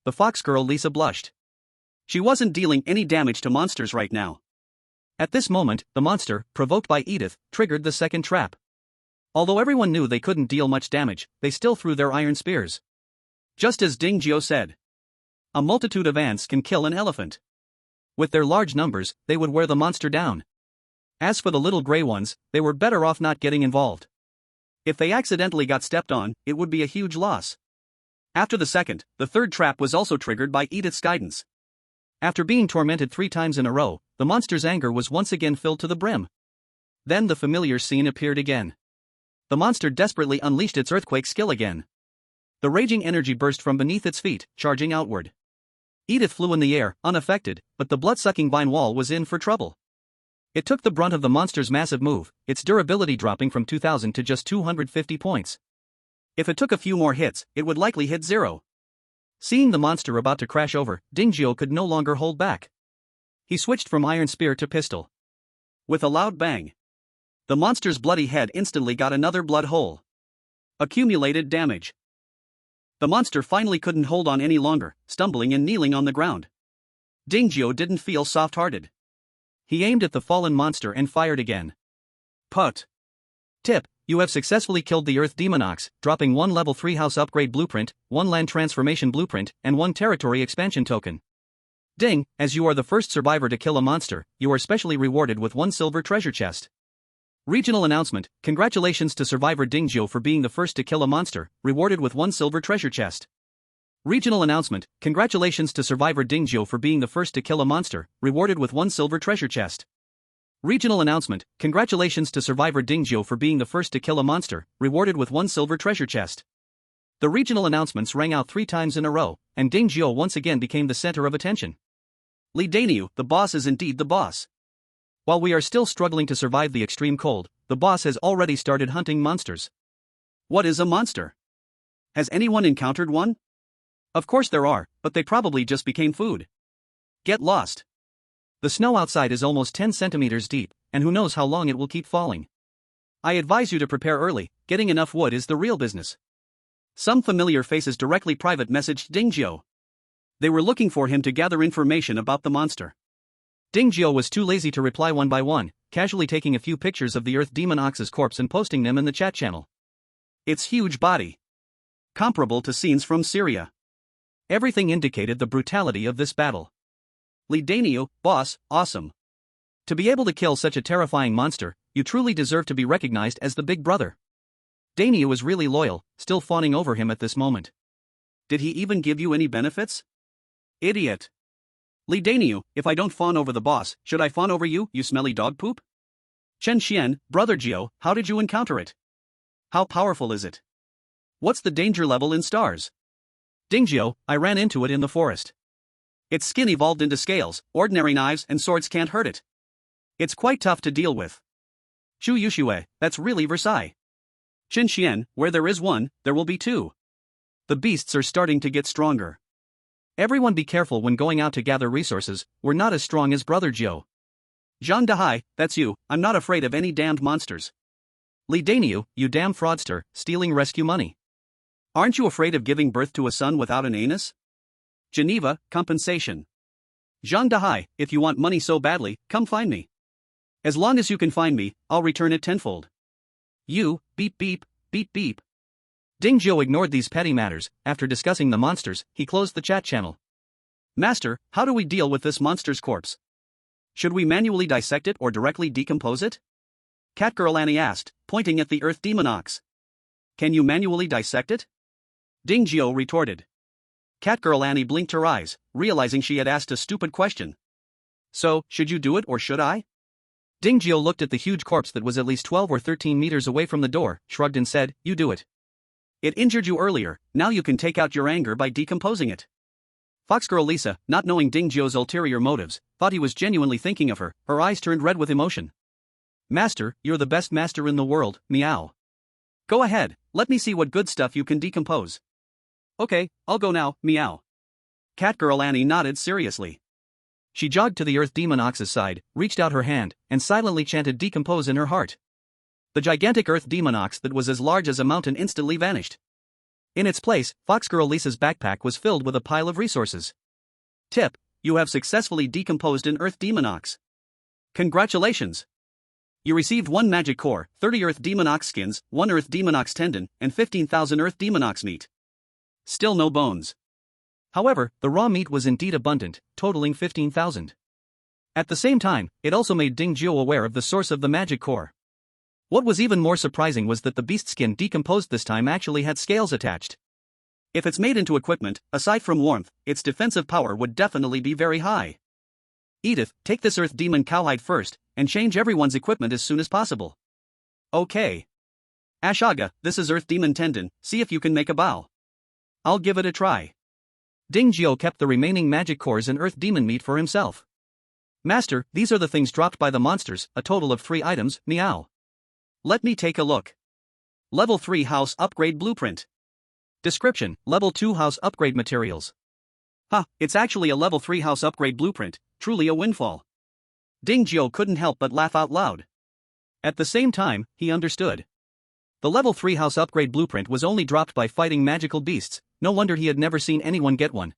[SPEAKER 1] The fox girl Lisa blushed. She wasn't dealing any damage to monsters right now. At this moment, the monster, provoked by Edith, triggered the second trap. Although everyone knew they couldn't deal much damage, they still threw their iron spears. Just as Ding Jiao said. A multitude of ants can kill an elephant. With their large numbers, they would wear the monster down. As for the little gray ones, they were better off not getting involved. If they accidentally got stepped on, it would be a huge loss. After the second, the third trap was also triggered by Edith's guidance. After being tormented 3 times in a row, the monster's anger was once again filled to the brim. Then the familiar scene appeared again. The monster desperately unleashed its earthquake skill again. The raging energy burst from beneath its feet, charging outward. Edith flew in the air, unaffected, but the blood-sucking vine wall was in for trouble. It took the brunt of the monster's massive move, its durability dropping from 2,000 to just 250 points. If it took a few more hits, it would likely hit 0. Seeing the monster about to crash over, Ding Jiao could no longer hold back. He switched from iron spear to pistol. With a loud bang, the monster's bloody head instantly got another blood hole. Accumulated damage. The monster finally couldn't hold on any longer, stumbling and kneeling on the ground. Ding Jiao didn't feel soft-hearted. He aimed at the fallen monster and fired again. Put. Tip: you have successfully killed the Earth Demon Ox, dropping 1 level 3 house upgrade blueprint, 1 land transformation blueprint, and 1 territory expansion token. Ding, as you are the first survivor to kill a monster, you are specially rewarded with 1 silver treasure chest. Regional announcement: congratulations to survivor Ding Jiao for being the first to kill a monster, rewarded with 1 silver treasure chest. Regional announcement: congratulations to survivor Ding Jiao for being the first to kill a monster, rewarded with 1 silver treasure chest. Regional announcement: congratulations to survivor Ding Jiao for being the first to kill a monster, rewarded with 1 silver treasure chest. The regional announcements rang out 3 times in a row, and Ding Jiao once again became the center of attention. Li Daniu, the boss is indeed the boss. While we are still struggling to survive the extreme cold, the boss has already started hunting monsters. What is a monster? Has anyone encountered one? Of course there are, but they probably just became food. Get lost. The snow outside is almost 10 centimeters deep, and who knows how long it will keep falling. I advise you to prepare early, getting enough wood is the real business. Some familiar faces directly private messaged Ding Jiao. They were looking for him to gather information about the monster. Ding Jiao was too lazy to reply one by one, casually taking a few pictures of the Earth Demon Ox's corpse and posting them in the chat channel. Its huge body, comparable to scenes from Syria. Everything indicated the brutality of this battle. Li Daniu, boss, awesome. To be able to kill such a terrifying monster, you truly deserve to be recognized as the big brother. Daniu was really loyal, still fawning over him at this moment. Did he even give you any benefits? Idiot. Li Daniu, if I don't fawn over the boss, should I fawn over you, you smelly dog poop? Chen Xian, brother Jiao, how did you encounter it? How powerful is it? What's the danger level in stars? Ding Jiao, I ran into it in the forest. Its skin evolved into scales, ordinary knives and swords can't hurt it. It's quite tough to deal with. Zhu Yuxue, that's really Versailles. Chen Xian, where there is one, there will be 2. The beasts are starting to get stronger. Everyone be careful when going out to gather resources, we're not as strong as brother Jiao. Zhang Dahai, that's you, I'm not afraid of any damned monsters. Li Daniu, you damn fraudster, stealing rescue money. Aren't you afraid of giving birth to a son without an anus?
[SPEAKER 2] Geneva, compensation. Jean Dahai, if you want money so badly, come find me. As long as you can find me, I'll return it tenfold.
[SPEAKER 1] You, beep beep, beep beep. Ding Jiao ignored these petty matters. After discussing the monsters, he closed the chat channel.
[SPEAKER 2] Master, how do we deal with this monster's corpse? Should we manually dissect it or directly decompose it? Catgirl Annie asked, pointing at the Earth Demon Ox. Can you manually dissect it? Ding Jiao retorted. Catgirl Annie blinked her eyes, realizing she had asked a stupid question. So, should you do it or should I?
[SPEAKER 1] Ding Jiao looked at the huge corpse that was at least 12 or 13 meters away from the door, shrugged and said, You do it.
[SPEAKER 2] It injured you earlier, now you can take out your anger by decomposing it. Foxgirl Lisa, not knowing Ding Jiao's ulterior motives, thought he was genuinely thinking of her. Her eyes turned red with emotion.
[SPEAKER 1] Master, you're the best master in the world, meow.
[SPEAKER 2] Go ahead, let me see what good stuff you can decompose. Okay, I'll go now, meow. Catgirl Annie nodded seriously.
[SPEAKER 1] She jogged to the Earth Demon Ox's side, reached out her hand, and silently chanted decompose in her heart. The gigantic Earth Demon Ox that was as large as a mountain instantly vanished. In its place, Foxgirl Lisa's backpack was filled with a pile of resources.
[SPEAKER 2] Tip: you have successfully decomposed an Earth Demon Ox. Congratulations! You received 1 magic core, 30 Earth Demon Ox skins, 1 Earth Demon Ox tendon, and 15,000 Earth Demon Ox meat. Still no bones.
[SPEAKER 1] However, the raw meat was indeed abundant, totaling 15,000. At the same time, it also made Ding Jiao aware of the source of the magic core. What was even more surprising was that the beast skin decomposed this time actually had scales attached.
[SPEAKER 2] If it's made into equipment, aside from warmth, its defensive power would definitely be very high. Edith, take this Earth Demon cowhide first, and change everyone's equipment as soon as possible. Okay. Ashaga, this is Earth Demon tendon, see if you can make a bow. I'll give it a try.
[SPEAKER 1] Ding Jiao kept the remaining magic cores and Earth Demon meat for himself. Master, these are the things dropped by the monsters, a total of 3 items, meow.
[SPEAKER 2] Let me take a look. Level 3 House Upgrade Blueprint.
[SPEAKER 1] Description: Level 2 House Upgrade Materials.
[SPEAKER 2] It's actually a Level 3 House Upgrade Blueprint, truly a windfall. Ding Jiao couldn't help but laugh out loud.
[SPEAKER 1] At the same time, he understood. The Level 3 House Upgrade Blueprint was only dropped by fighting magical beasts, no wonder he had never seen anyone get one.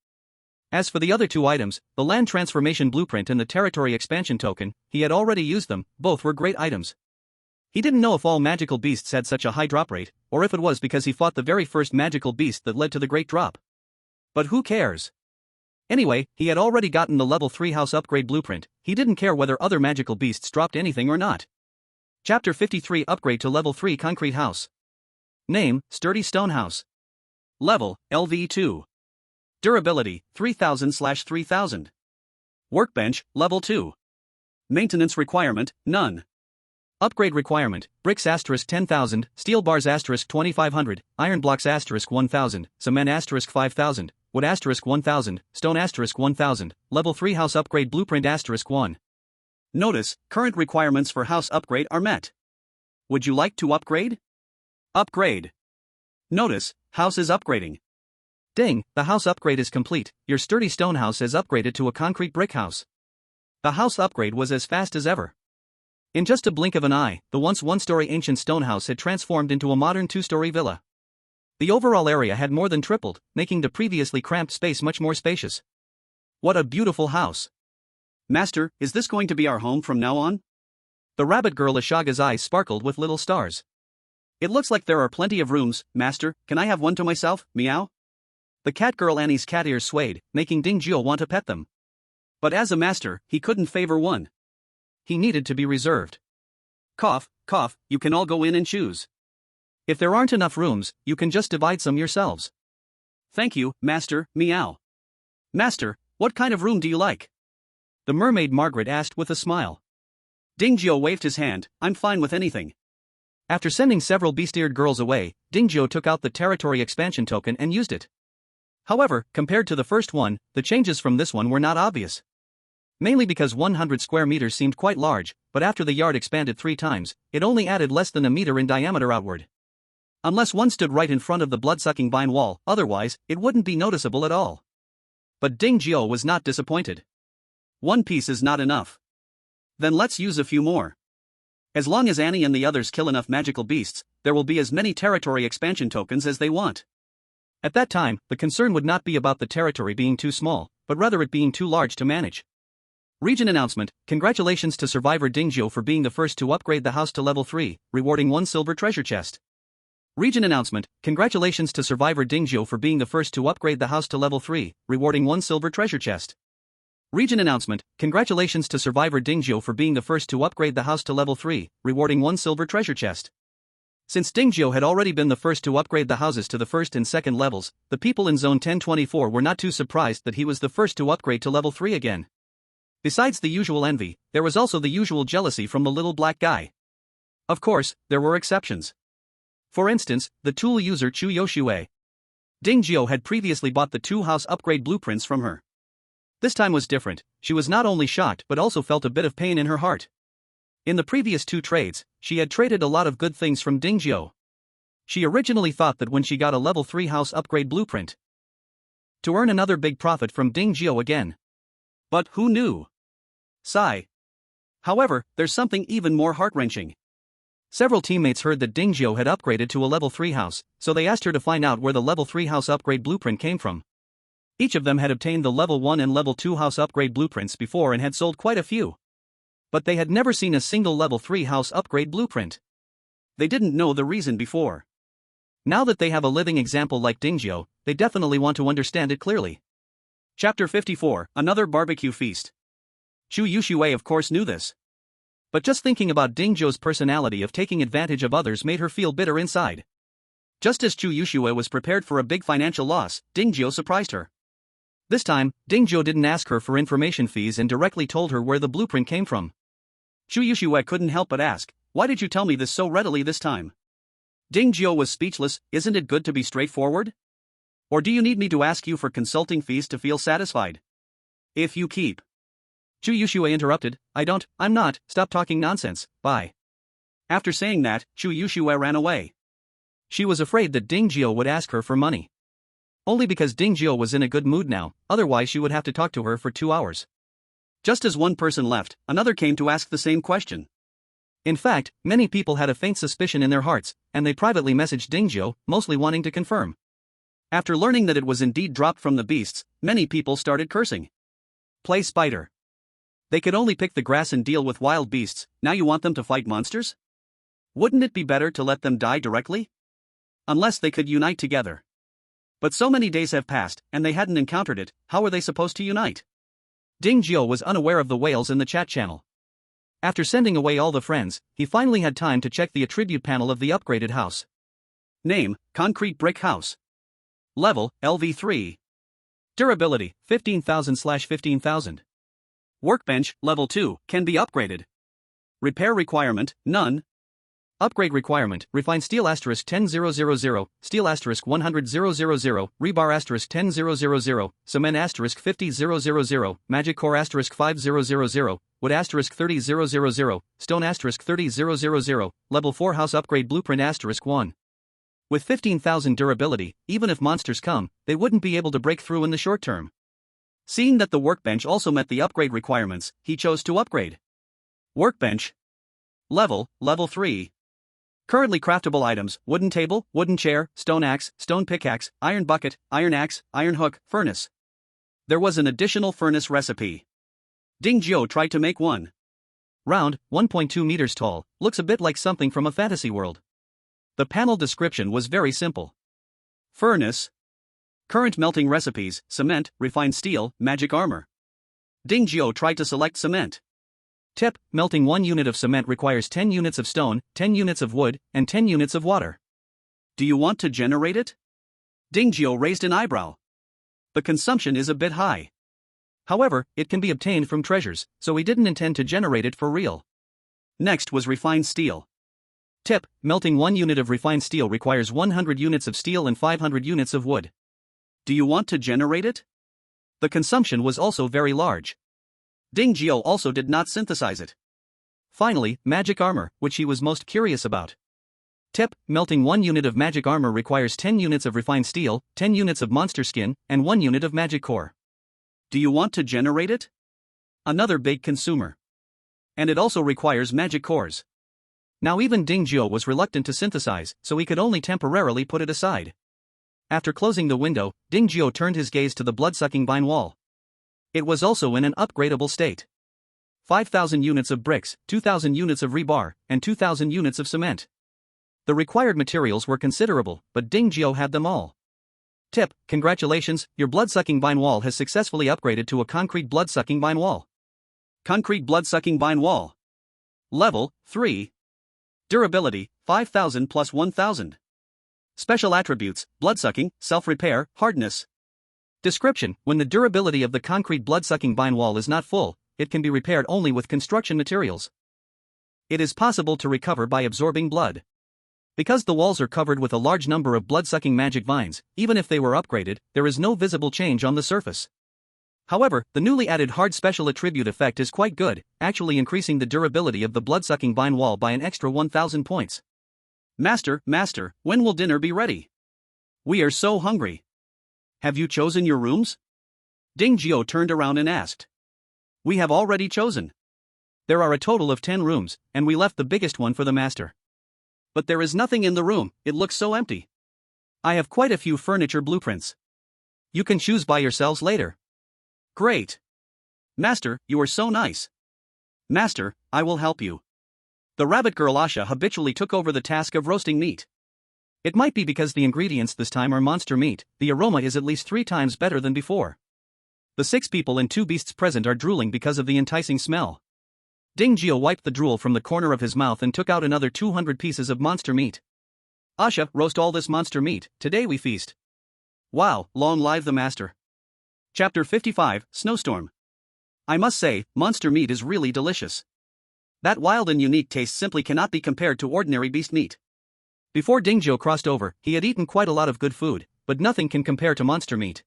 [SPEAKER 1] As for the other 2 items, the Land Transformation Blueprint and the Territory Expansion Token, he had already used them, both were great items. He didn't know if all magical beasts had such a high drop rate, or if it was because he fought the very first magical beast that led to the great drop. But who cares? Anyway, he had already gotten the Level 3 House Upgrade Blueprint, he didn't care whether other magical beasts dropped anything or not. Chapter 53 Upgrade to Level 3 Concrete House. Name: Sturdy Stone House. Level: LV2. Durability: 3000/3000.
[SPEAKER 2] Workbench: Level 2. Maintenance requirement: none.
[SPEAKER 1] Upgrade requirement: bricks *10,000, steel bars *2500, iron blocks *1000, cement *5000, wood *1000, stone *1000, level 3 house upgrade blueprint *1.
[SPEAKER 2] Notice, current requirements for house upgrade are met. Would you like to upgrade? Upgrade. Notice, house is upgrading.
[SPEAKER 1] Ding, the house upgrade is complete, your sturdy stone house is upgraded to a concrete brick house. The house upgrade was as fast as ever. In just a blink of an eye, the once one-story ancient stone house had transformed into a modern 2-story villa. The overall area had more than tripled, making the previously cramped space much more spacious. What a beautiful house!
[SPEAKER 2] Master, is this going to be our home from now on?
[SPEAKER 1] The rabbit girl Ashaga's eyes sparkled with little stars.
[SPEAKER 2] It looks like there are plenty of rooms, Master, can I have one to myself, meow?
[SPEAKER 1] The cat girl Annie's cat ears swayed, making Ding Jiao want to pet them.
[SPEAKER 2] But as a master, he couldn't favor one.
[SPEAKER 1] He needed to be reserved.
[SPEAKER 2] Cough, cough, you can all go in and choose.
[SPEAKER 1] If there aren't enough rooms, you can just divide some yourselves.
[SPEAKER 2] Thank you, Master, meow. Master, what kind of room do you like?
[SPEAKER 1] The mermaid Margaret asked with a smile.
[SPEAKER 2] Ding Jiao waved his hand, I'm fine with anything.
[SPEAKER 1] After sending several beast-eared girls away, Ding Jiao took out the territory expansion token and used it. However, compared to the first one, the changes from this one were not obvious. Mainly because 100 square meters seemed quite large, but after the yard expanded 3 times, it only added less than a meter in diameter outward. Unless one stood right in front of the blood-sucking vine wall, otherwise, it wouldn't be noticeable at all. But Ding Jiao was not disappointed.
[SPEAKER 2] One piece is not enough. Then let's use a few more. As long as Annie and the others kill enough magical beasts, there will be as many territory expansion tokens as they want.
[SPEAKER 1] At that time, the concern would not be about the territory being too small, but rather it being too large to manage. Region announcement: congratulations to survivor Dingzhou for being the first to upgrade the house to level 3, rewarding 1 silver treasure chest. Region announcement: congratulations to survivor Dingzhou for being the first to upgrade the house to level 3, rewarding 1 silver treasure chest. Region announcement: congratulations to survivor Dingzhou for being the first to upgrade the house to level 3, rewarding 1 silver treasure chest. Since Dingzhou had already been the first to upgrade the houses to the first and second levels, the people in Zone 1024 were not too surprised that he was the first to upgrade to level 3 again. Besides the usual envy, there was also the usual jealousy from the little black guy. Of course, there were exceptions. For instance, the tool user Chu Yoshue. Dingzhou had previously bought the 2 house upgrade blueprints from her. This time was different. She was not only shocked but also felt a bit of pain in her heart. In the previous 2 trades, she had traded a lot of good things from Dingzhou. She originally thought that when she got a level 3 house upgrade blueprint, to earn another big profit from Dingzhou again. But who knew? Sigh. However, there's something even more heart-wrenching. Several teammates heard that Dingzhou had upgraded to a level 3 house, so they asked her to find out where the level 3 house upgrade blueprint came from. Each of them had obtained the level 1 and level 2 house upgrade blueprints before and had sold quite a few. But they had never seen a single level 3 house upgrade blueprint. They didn't know the reason before. Now that they have a living example like Dingzhou, they definitely want to understand it clearly. Chapter 54, Another Barbecue Feast. Chu Yuxue of course knew this. But just thinking about Dingzhou's personality of taking advantage of others made her feel bitter inside. Just as Chu Yuxue was prepared for a big financial loss, Dingzhou surprised her. This time, Dingzhou didn't ask her for information fees and directly told her where the blueprint came from. Chu Yuxue couldn't help but ask, "Why did you tell me this so readily this time?" Dingzhou was speechless. "Isn't it good to be straightforward? Or do you need me to ask you for consulting fees to feel satisfied? If you keep..." Chu Yuxue interrupted, I'm not, stop talking nonsense, bye." After saying that, Chu Yuxue ran away. She was afraid that Dingzhou would ask her for money. Only because Dingzhou was in a good mood now, otherwise she would have to talk to her for 2 hours. Just as one person left, another came to ask the same question. In fact, many people had a faint suspicion in their hearts, and they privately messaged Dingzhou, mostly wanting to confirm. After learning that it was indeed dropped from the beasts, many people started cursing. Play spider. They could only pick the grass and deal with wild beasts, now you want them to fight monsters? Wouldn't it be better to let them die directly? Unless they could unite together. But so many days have passed, and they hadn't encountered it, how were they supposed to unite? Dingzhou was unaware of the whales in the chat channel. After sending away all the friends, he finally had time to check the attribute panel of the upgraded house. Name, Concrete Brick House. Level, LV3. Durability, 15,000/15,000. Workbench, Level 2, can be upgraded. Repair requirement, none. Upgrade requirement, refined steel *10,000, steel *100,000, rebar *10,000, cement *50,000, magic core *5000, wood *30,000, stone *30,000, level 4 house upgrade blueprint *1. With 15,000 durability, even if monsters come, they wouldn't be able to break through in the short term. Seeing that the workbench also met the upgrade requirements, he chose to upgrade. Workbench. Level 3. Currently craftable items: wooden table, wooden chair, stone axe, stone pickaxe, iron bucket, iron axe, iron hook, furnace. There was an additional furnace recipe. Dingzhou tried to make one. Round, 1.2 meters tall, looks a bit like something from a fantasy world. The panel description was very simple. Furnace. Current melting recipes: cement, refined steel, magic armor. Dingzhou tried to select cement. Tip: melting 1 unit of cement requires 10 units of stone, 10 units of wood, and 10 units of water. Do you want to generate it? Dingzhou raised an eyebrow. The consumption is a bit high. However, it can be obtained from treasures, so he didn't intend to generate it for real. Next was refined steel. Tip: melting 1 unit of refined steel requires 100 units of steel and 500 units of wood. Do you want to generate it? The consumption was also very large. Dingzhou also did not synthesize it. Finally, magic armor, which he was most curious about. Tip: melting 1 unit of magic armor requires 10 units of refined steel, 10 units of monster skin, and 1 unit of magic core. Do you want to generate it? Another big consumer. And it also requires magic cores. Now even Dingzhou was reluctant to synthesize, so he could only temporarily put it aside. After closing the window, Ding Jiao turned his gaze to the blood-sucking vine wall. It was also in an upgradable state. 5,000 units of bricks, 2,000 units of rebar, and 2,000 units of cement. The required materials were considerable, but Ding Jiao had them all. Tip: congratulations, your blood-sucking vine wall has successfully upgraded to a concrete blood-sucking vine wall.
[SPEAKER 2] Concrete blood-sucking vine wall. Level 3. Durability 5,000 plus 1,000. Special attributes: blood-sucking, self-repair, hardness.
[SPEAKER 1] Description: when the durability of the concrete blood-sucking vine wall is not full, it can be repaired only with construction materials. It is possible to recover by absorbing blood. Because the walls are covered with a large number of blood-sucking magic vines, even if they were upgraded, there is no visible change on the surface. However, the newly added hard special attribute effect is quite good, actually increasing the durability of the blood-sucking vine wall by an extra 1,000 points.
[SPEAKER 2] Master, when will dinner be ready? We are so hungry. Have you chosen your rooms? Ding Jiao turned around and asked.
[SPEAKER 1] We have already chosen. There are a total of 10 rooms, and we left the biggest one for the master.
[SPEAKER 2] But there is nothing in the room, it looks so empty.
[SPEAKER 1] I have quite a few furniture blueprints. You can choose by yourselves later.
[SPEAKER 2] Great. Master, you are so nice. Master, I will help you. The rabbit girl Asha habitually took over the task of roasting meat.
[SPEAKER 1] It might be because the ingredients this time are monster meat, the aroma is at least 3 times better than before. The 6 people and 2 beasts present are drooling because of the enticing smell. Ding Jiao wiped the drool from the corner of his mouth and took out another 200 pieces of monster meat.
[SPEAKER 2] Asha, roast all this monster meat, today we feast. Wow, long live the master. Chapter 55, Snowstorm. I must say, monster meat is really delicious. That wild and unique taste simply cannot be compared to ordinary beast meat.
[SPEAKER 1] Before Ding Jiao crossed over, he had eaten quite a lot of good food, but nothing can compare to monster meat.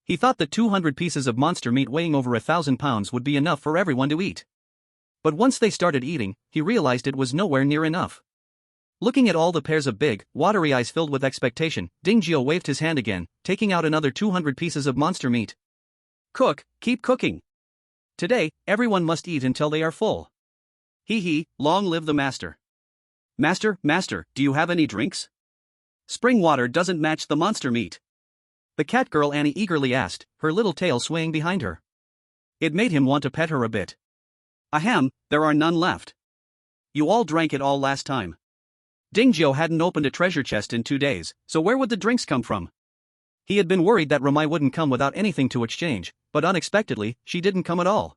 [SPEAKER 1] He thought that 200 pieces of monster meat weighing over 1,000 pounds would be enough for everyone to eat. But once they started eating, he realized it was nowhere near enough. Looking at all the pairs of big, watery eyes filled with expectation, Ding Jiao waved his hand again, taking out another 200 pieces of monster meat.
[SPEAKER 2] Cook, keep cooking. Today, everyone must eat until they are full. Hee, long live the master. Master, do you have any drinks? Spring water doesn't match the monster meat.
[SPEAKER 1] The cat girl Annie eagerly asked, her little tail swaying behind her. It made him want to pet her a bit.
[SPEAKER 2] Ahem, there are none left. You all drank it all last time.
[SPEAKER 1] Ding Jiao hadn't opened a treasure chest in 2 days, so where would the drinks come from? He had been worried that Ramai wouldn't come without anything to exchange, but unexpectedly, she didn't come at all.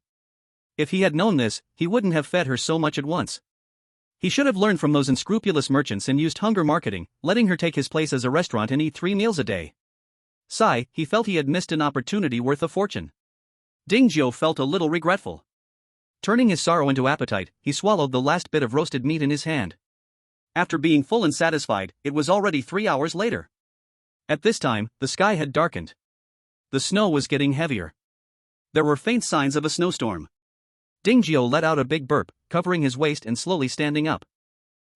[SPEAKER 1] If he had known this, he wouldn't have fed her so much at once. He should have learned from those unscrupulous merchants and used hunger marketing, letting her take his place as a restaurant and eat 3 meals a day. Sigh, he felt he had missed an opportunity worth a fortune.
[SPEAKER 2] Ding Jiao felt a little regretful.
[SPEAKER 1] Turning his sorrow into appetite, he swallowed the last bit of roasted meat in his hand.
[SPEAKER 2] After being full and satisfied, it was already 3 hours later.
[SPEAKER 1] At this time, the sky had darkened. The snow was getting heavier.
[SPEAKER 2] There were faint signs of a snowstorm.
[SPEAKER 1] Ding Jiao let out a big burp, covering his waist and slowly standing up.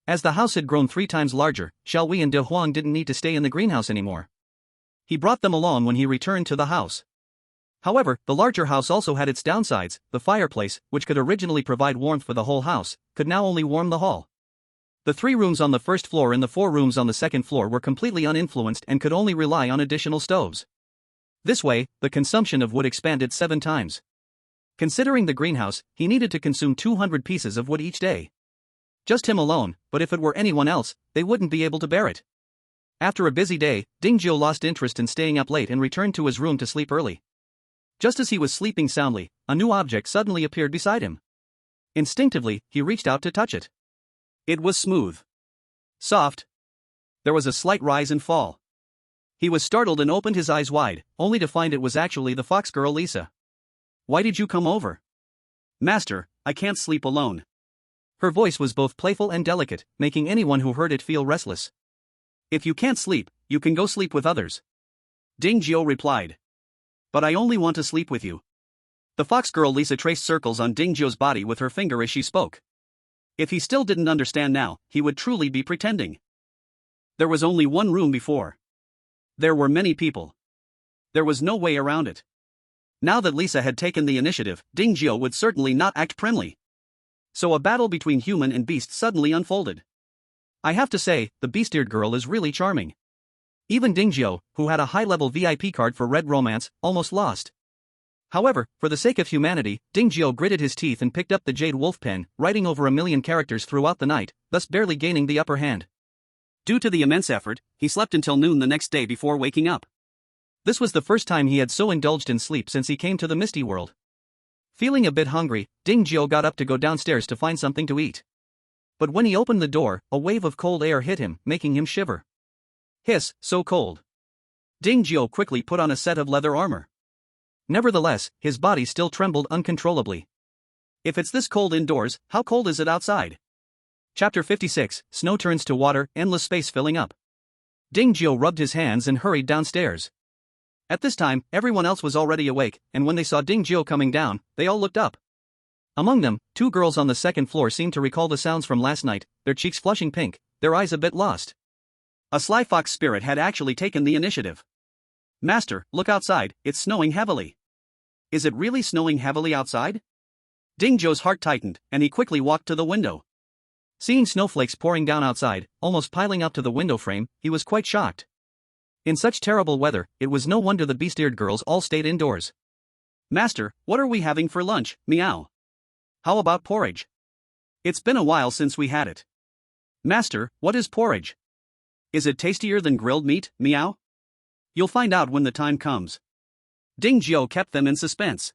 [SPEAKER 1] As the house had grown 3 times larger, Xiaowei and De Huang didn't need to stay in the greenhouse anymore. He brought them along when he returned to the house. However, the larger house also had its downsides. The fireplace, which could originally provide warmth for the whole house, could now only warm the hall. The 3 rooms on the first floor and the 4 rooms on the second floor were completely uninfluenced and could only rely on additional stoves. This way, the consumption of wood expanded 7 times. Considering the greenhouse, he needed to consume 200 pieces of wood each day. Just him alone, but if it were anyone else, they wouldn't be able to bear it. After a busy day, Ding Jiao lost interest in staying up late and returned to his room to sleep early. Just as he was sleeping soundly, a new object suddenly appeared beside him. Instinctively, he reached out to touch it.
[SPEAKER 2] It was smooth.
[SPEAKER 1] Soft. There was a slight rise and fall. He was startled and opened his eyes wide, only to find it was actually the fox girl Lisa.
[SPEAKER 2] Why did you come over? Master, I can't sleep alone.
[SPEAKER 1] Her voice was both playful and delicate, making anyone who heard it feel restless.
[SPEAKER 2] If you can't sleep, you can go sleep with others. Ding Jiao replied. But I only want to sleep with you. The fox girl Lisa traced circles on Ding Jiao's body with her finger as she spoke. If he still didn't understand now, he would truly be pretending. There was only 1 room before. There were many people. There was no way around it. Now that Lisa had taken the initiative, Ding Jiao would certainly not act primly. So a battle between human and beast suddenly unfolded. I have to say, the beast-eared girl is really charming.
[SPEAKER 1] Even Dingjiu, who had a high-level VIP card for Red Romance, almost lost. However, for the sake of humanity, Dingjiu gritted his teeth and picked up the Jade Wolf pen, writing over 1,000,000 characters throughout the night, thus barely gaining the upper hand.
[SPEAKER 2] Due to the immense effort, he slept until noon the next day before waking up.
[SPEAKER 1] This was the first time he had so indulged in sleep since he came to the Misty World. Feeling a bit hungry, Dingjiu got up to go downstairs to find something to eat. But when he opened the door, a wave of cold air hit him, making him shiver. Hiss, so cold. Dingjiu quickly put on a set of leather armor. Nevertheless, his body still trembled uncontrollably. If it's this cold indoors, how cold is it outside? Chapter 56, Snow turns to water, endless space filling up. Dingjiu rubbed his hands and hurried downstairs. At this time, everyone else was already awake, and when they saw Dingjiu coming down, they all looked up. Among them, two girls on the second floor seemed to recall the sounds from last night, their cheeks flushing pink, their eyes a bit lost.
[SPEAKER 2] A sly fox spirit had actually taken the initiative. Master, look outside, it's snowing heavily. Is it really snowing heavily outside? Dingjiu's heart tightened, and he quickly walked to the window.
[SPEAKER 1] Seeing snowflakes pouring down outside, almost piling up to the window frame, he was quite shocked. In such terrible weather, it was no wonder the beast-eared girls all stayed indoors.
[SPEAKER 2] Master, what are we having for lunch, meow? How about porridge? It's been a while since we had it. Master, what is porridge? Is it tastier than grilled meat, meow? You'll find out when the time comes. Dingjiu kept them in suspense.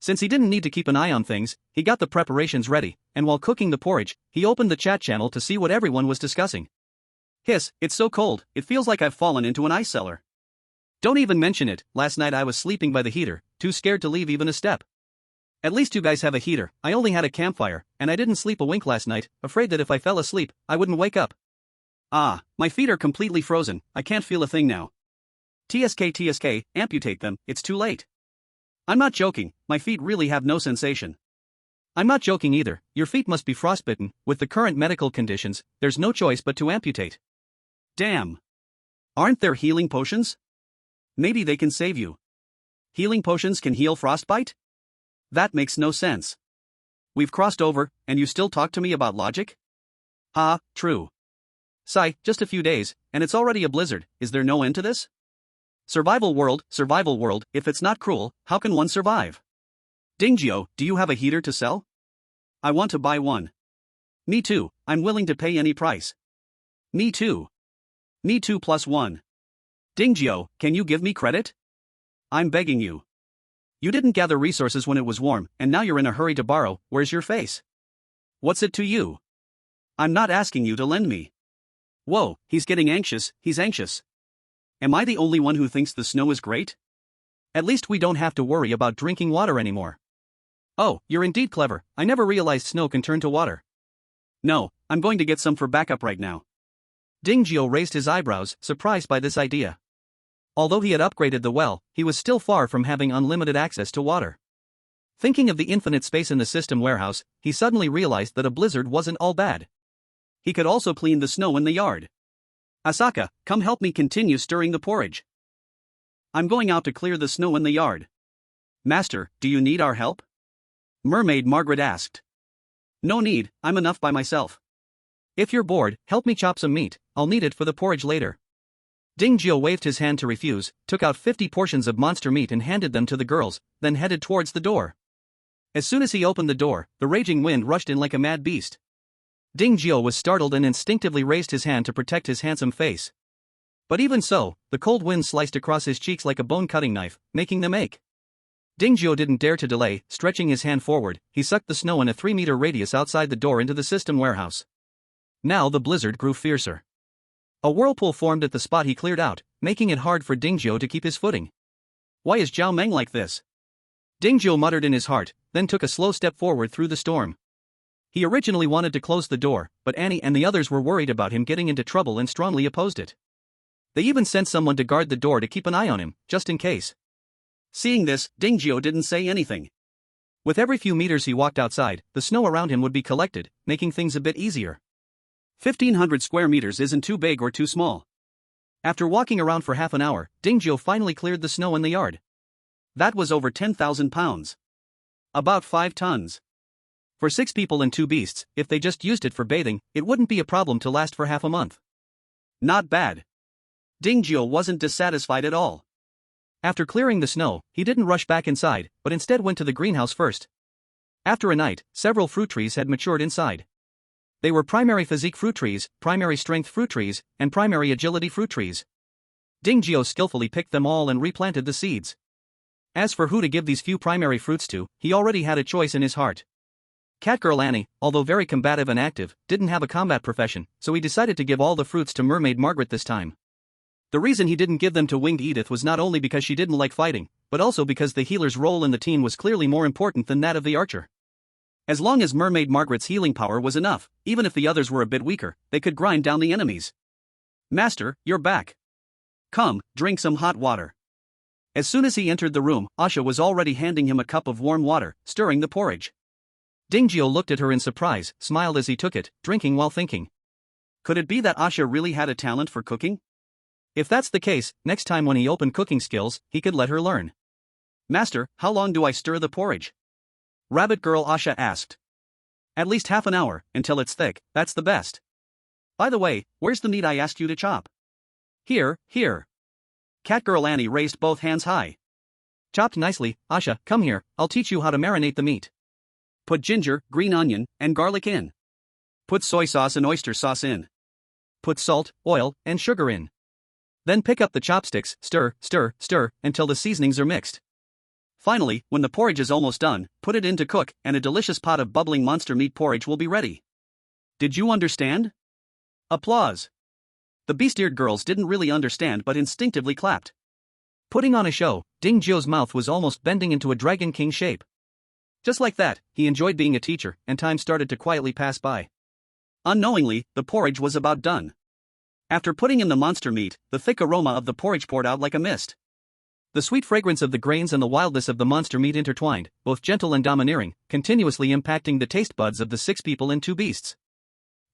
[SPEAKER 1] Since he didn't need to keep an eye on things, he got the preparations ready, and while cooking the porridge, he opened the chat channel to see what everyone was discussing.
[SPEAKER 2] Hiss, it's so cold, it feels like I've fallen into an ice cellar.
[SPEAKER 1] Don't even mention it, last night I was sleeping by the heater, too scared to leave even a step. At least you guys have a heater, I only had a campfire, and I didn't sleep a wink last night, afraid that if I fell asleep, I wouldn't wake up.
[SPEAKER 2] Ah, my feet are completely frozen, I can't feel a thing now. TSK, amputate them, it's too late. I'm not joking, my feet really have no sensation.
[SPEAKER 1] I'm not joking either, your feet must be frostbitten, with the current medical conditions, there's no choice but to amputate.
[SPEAKER 2] Damn. Aren't there healing potions? Maybe they can save you. Healing potions can heal frostbite? That makes no sense. We've crossed over, and you still talk to me about logic?
[SPEAKER 1] Ah, true. Sigh, just a few days, and it's already a blizzard, is there no end to this? Survival world, if it's not cruel, how can one survive?
[SPEAKER 2] Dingjiu, do you have a heater to sell? I want to buy one. Me too, I'm willing to pay any price. Me too. Me too +1. Dingjiu, can you give me credit? I'm begging you. You didn't gather resources when it was warm, and now you're in a hurry to borrow, where's your face? What's it to you? I'm not asking you to lend me. Whoa, he's getting anxious, he's anxious. Am I the only one who thinks the snow is great?
[SPEAKER 1] At least we don't have to worry about drinking water anymore. Oh, you're indeed clever, I never realized snow can turn to water.
[SPEAKER 2] No, I'm going to get some for backup right now.
[SPEAKER 1] Dingjiu raised his eyebrows, surprised by this idea. Although he had upgraded the well, he was still far from having unlimited access to water. Thinking of the infinite space in the system warehouse, he suddenly realized that a blizzard wasn't all bad.
[SPEAKER 2] He could also clean the snow in the yard. Asaka, come help me continue stirring the porridge. I'm going out to clear the snow in the yard. Master, do you need our help? Mermaid Margaret asked. No need, I'm enough by myself.
[SPEAKER 1] If you're bored, help me chop some meat, I'll need it for the porridge later. Dingjiu waved his hand to refuse, took out 50 portions of monster meat and handed them to the girls, then headed towards the door. As soon as he opened the door, the raging wind rushed in like a mad beast. Dingjiu was startled and instinctively raised his hand to protect his handsome face. But even so, the cold wind sliced across his cheeks like a bone-cutting knife, making them ache. Dingjiu didn't dare to delay, stretching his hand forward, he sucked the snow in a 3-meter radius outside the door into the system warehouse. Now the blizzard grew fiercer. A whirlpool formed at the spot he cleared out, making it hard for Dingjiu to keep his footing.
[SPEAKER 2] Why is Zhao Meng like this?
[SPEAKER 1] Dingjiu muttered in his heart, then took a slow step forward through the storm. He originally wanted to close the door, but Annie and the others were worried about him getting into trouble and strongly opposed it. They even sent someone to guard the door to keep an eye on him, just in case.
[SPEAKER 2] Seeing this, Dingjiu didn't say anything.
[SPEAKER 1] With every few meters he walked outside, the snow around him would be collected, making things a bit easier.
[SPEAKER 2] 1,500 square meters isn't too big or too small.
[SPEAKER 1] After walking around for half an hour, Dingjiu finally cleared the snow in the yard.
[SPEAKER 2] That was over 10,000 pounds. About 5 tons.
[SPEAKER 1] For 6 people and 2 beasts, if they just used it for bathing, it wouldn't be a problem to last for half a month.
[SPEAKER 2] Not bad. Dingjio wasn't dissatisfied at all.
[SPEAKER 1] After clearing the snow, he didn't rush back inside, but instead went to the greenhouse first. After a night, several fruit trees had matured inside. They were primary physique fruit trees, primary strength fruit trees, and primary agility fruit trees. Dingjio skillfully picked them all and replanted the seeds. As for who to give these few primary fruits to, he already had a choice in his heart. Catgirl Annie, although very combative and active, didn't have a combat profession, so he decided to give all the fruits to Mermaid Margaret this time. The reason he didn't give them to Winged Edith was not only because she didn't like fighting, but also because the healer's role in the team was clearly more important than that of the archer. As long as Mermaid Margaret's healing power was enough, even if the others were a bit weaker, they could grind down the enemies. "Master, you're back. Come, drink some hot water." As soon as he entered the room, Asha was already handing him a cup of warm water, stirring the porridge. Dingjio looked at her in surprise, smiled as he took it, drinking while thinking. Could it be that Asha really had a talent for cooking? If that's the case, next time when he opened cooking skills, he could let her learn. "Master, how long do I stir the porridge?" Rabbit Girl Asha asked. "At least half an hour, until it's thick, that's the best. By the way, where's the meat I asked you to chop?" "Here, here." Catgirl Annie raised both hands high. "Chopped nicely, Asha, come here, I'll teach you how to marinate the meat. Put ginger, green onion, and garlic in. Put soy sauce and oyster sauce in. Put salt, oil, and sugar in. Then pick up the chopsticks, stir, stir, stir, until the seasonings are mixed. Finally, when the porridge is almost done, put it in to cook, and a delicious pot of bubbling monster meat porridge will be ready. Did you understand?" Applause. The beast-eared girls didn't really understand but instinctively clapped. Putting on a show, Dingjio's mouth was almost bending into a Dragon King shape. Just like that, he enjoyed being a teacher, and time started to quietly pass by. Unknowingly, the porridge was about done. After putting in the monster meat, the thick aroma of the porridge poured out like a mist. The sweet fragrance of the grains and the wildness of the monster meat intertwined, both gentle and domineering, continuously impacting the taste buds of the 6 people and 2 beasts.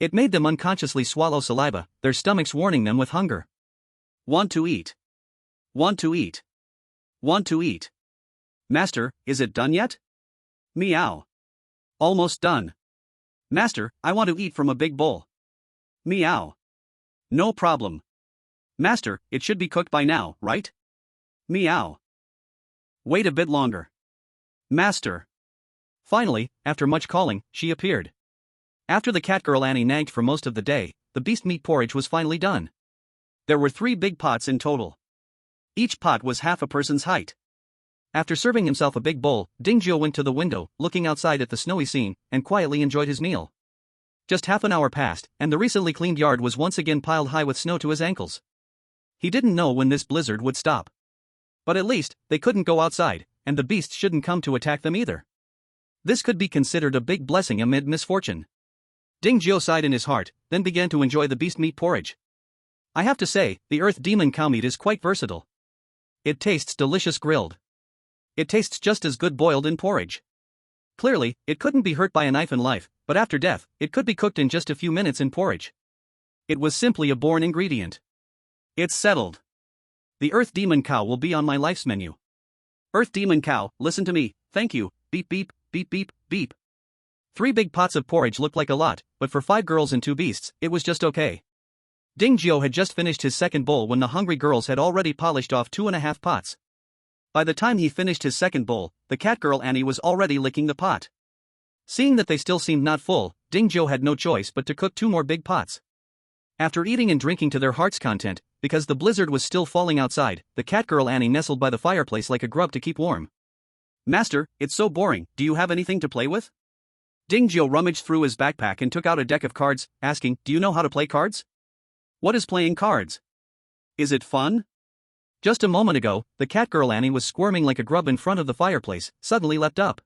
[SPEAKER 1] It made them unconsciously swallow saliva, their stomachs warning them with hunger. "Want to eat. Want to eat. Want to eat. Master, is it done yet?" "Meow. Almost done. Master, I want to eat from a big bowl." "Meow. No problem. Master, it should be cooked by now, right?" "Meow. Wait a bit longer. Master." Finally, after much calling, she appeared. After the catgirl Annie nagged for most of the day, the beast meat porridge was finally done. There were 3 big pots in total. Each pot was half a person's height. After serving himself a big bowl, Dingjio went to the window, looking outside at the snowy scene, and quietly enjoyed his meal. Just half an hour passed, and the recently cleaned yard was once again piled high with snow to his ankles. He didn't know when this blizzard would stop. But at least, they couldn't go outside, and the beasts shouldn't come to attack them either. This could be considered a big blessing amid misfortune. Dingjio sighed in his heart, then began to enjoy the beast meat porridge. I have to say, the earth demon cow meat is quite versatile. It tastes delicious grilled. It tastes just as good boiled in porridge. Clearly, it couldn't be hurt by a knife in life, but after death, it could be cooked in just a few minutes in porridge. It was simply a born ingredient. It's settled. The Earth Demon Cow will be on my life's menu. Earth Demon Cow, listen to me, thank you, beep beep, beep beep, beep. 3 big pots of porridge looked like a lot, but for 5 girls and 2 beasts, it was just okay. Dingjio had just finished his second bowl when the hungry girls had already polished off 2.5 pots. By the time he finished his second bowl, the catgirl Annie was already licking the pot. Seeing that they still seemed not full, Dingjio had no choice but to cook 2 more big pots. After eating and drinking to their heart's content, because the blizzard was still falling outside, the catgirl Annie nestled by the fireplace like a grub to keep warm. Master, it's so boring, do you have anything to play with? Dingjio rummaged through his backpack and took out a deck of cards, asking, do you know how to play cards? What is playing cards? Is it fun? Just a moment ago, the catgirl Annie was squirming like a grub in front of the fireplace, suddenly leapt up.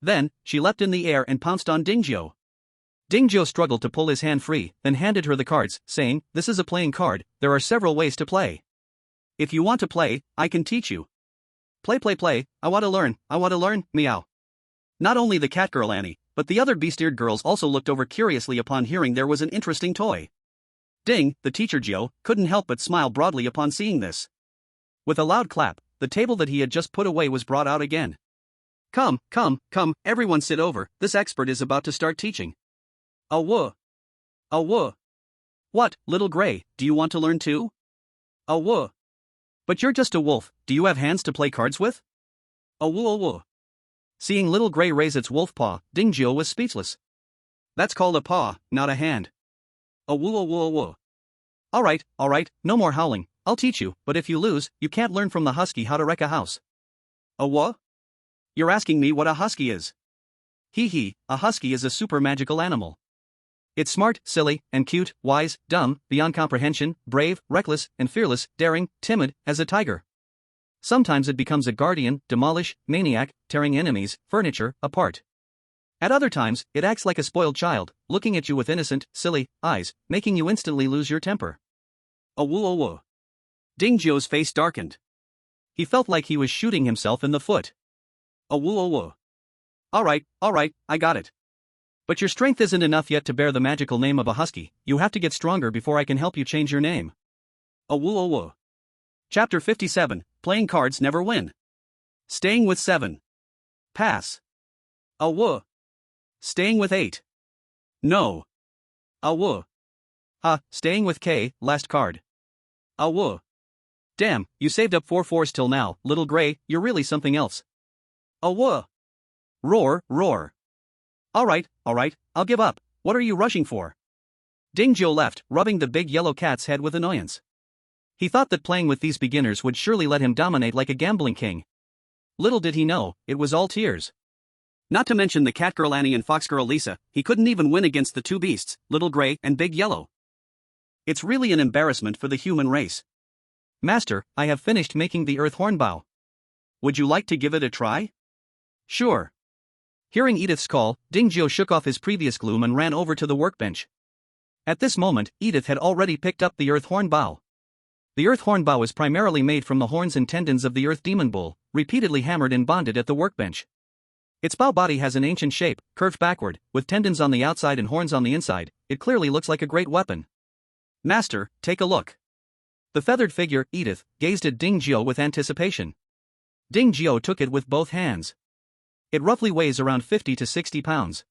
[SPEAKER 1] Then, she leapt in the air and pounced on Dingjio. Dingjio struggled to pull his hand free, then handed her the cards, saying, this is a playing card, there are several ways to play. If you want to play, I can teach you. Play, I want to learn, meow. Not only the catgirl Annie, but the other beast-eared girls also looked over curiously upon hearing there was an interesting toy. Ding, the teacher Gio, couldn't help but smile broadly upon seeing this. With a loud clap, the table that he had just put away was brought out again. Come, everyone sit over, this expert is about to start teaching. What, little Gray, do you want to learn too?
[SPEAKER 2] Oh whoa. But you're just a wolf, do you have hands to play cards with? Oh whoa whoa. Seeing Little Gray raise its wolf paw, Dingjio was speechless. That's called a paw, not a hand. Oh whoa whoa whoa. Alright, no more howling, I'll teach you, but if you lose, you can't learn from the husky how to wreck a house. A what? You're asking me what a husky is? Hee, a husky is a super magical animal. It's smart, silly, and cute, wise, dumb, beyond comprehension, brave, reckless, and fearless, daring, timid, as a tiger. Sometimes it becomes a guardian, demolish, maniac, tearing enemies, furniture, apart. At other times, it acts like a spoiled child, looking at you with innocent, silly eyes, making you instantly lose your temper. Oh whoa. Dingjio's face darkened. He felt like he was shooting himself in the foot. Oh whoa. Alright, I got it. But your strength isn't enough yet to bear the magical name of a husky, you have to get stronger before I can help you change your name. Oh whoa. Chapter 57, Playing Cards Never Win. Staying with 7. Pass. Oh whoa. Staying with 8. No. Oh whoa. Staying with K, last card. Oh whoa. Damn, you saved up 4 fours till now, Little Gray, you're really something else. Oh whoa. Roar. Alright, I'll give up, what are you rushing for? Dingjio left, rubbing the big yellow cat's head with annoyance. He thought that playing with these beginners would surely let him dominate like a gambling king. Little did he know, it was all tears. Not to mention the catgirl Annie and foxgirl Lisa, he couldn't even win against the two beasts, Little Gray and Big Yellow. It's really an embarrassment for the human race. Master, I have finished making the earth hornbow. Would you like to give it a try? Sure. Hearing Edith's call, Dingjio shook off his previous gloom and ran over to the workbench. At this moment, Edith had already picked up the earth hornbow. The earth hornbow is primarily made from the horns and tendons of the earth demon bull, repeatedly hammered and bonded at the workbench. Its bow body has an ancient shape, curved backward, with tendons on the outside and horns on the inside. It clearly looks like a great weapon. Master, take a look. The feathered figure, Edith, gazed at Dingjio with anticipation. Dingjio took it with both hands. It roughly weighs around 50 to 60 pounds.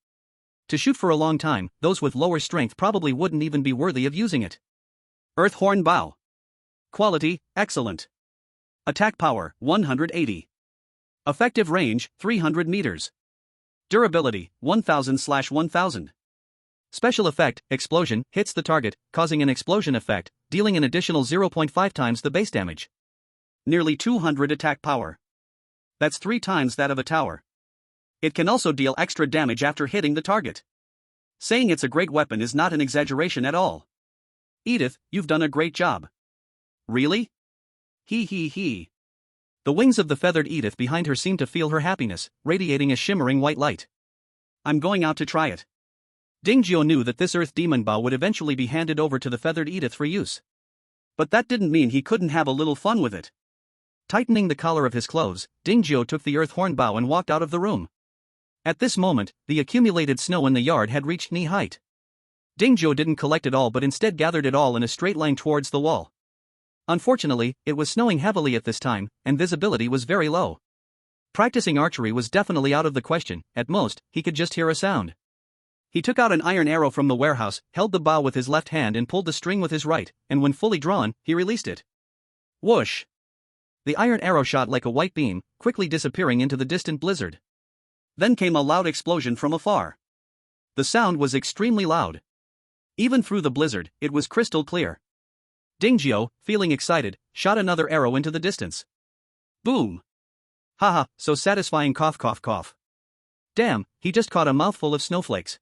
[SPEAKER 2] To shoot for a long time, those with lower strength probably wouldn't even be worthy of using it. Earth horn bow. Quality, excellent. Attack power, 180. Effective range, 300 meters. Durability, 1000/1000. Special effect, explosion, hits the target, causing an explosion effect, dealing an additional 0.5 times the base damage. Nearly 200 attack power. That's 3 times that of a tower. It can also deal extra damage after hitting the target. Saying it's a great weapon is not an exaggeration at all. Edith, you've done a great job. Really? He. The wings of the feathered Edith behind her seemed to feel her happiness, radiating a shimmering white light. I'm going out to try it. Dingjio knew that this earth demon bow would eventually be handed over to the feathered Edith for use. But that didn't mean he couldn't have a little fun with it. Tightening the collar of his clothes, Dingjio took the earth horn bow and walked out of the room. At this moment, the accumulated snow in the yard had reached knee height. Dingjio didn't collect it all but instead gathered it all in a straight line towards the wall. Unfortunately, it was snowing heavily at this time, and visibility was very low. Practicing archery was definitely out of the question. At most, he could just hear a sound. He took out an iron arrow from the warehouse, held the bow with his left hand and pulled the string with his right, and when fully drawn, he released it. Whoosh! The iron arrow shot like a white beam, quickly disappearing into the distant blizzard. Then came a loud explosion from afar. The sound was extremely loud. Even through the blizzard, it was crystal clear. Dingjio, feeling excited, shot another arrow into the distance. Boom! Haha, so satisfying, cough. Damn, he just caught a mouthful of snowflakes.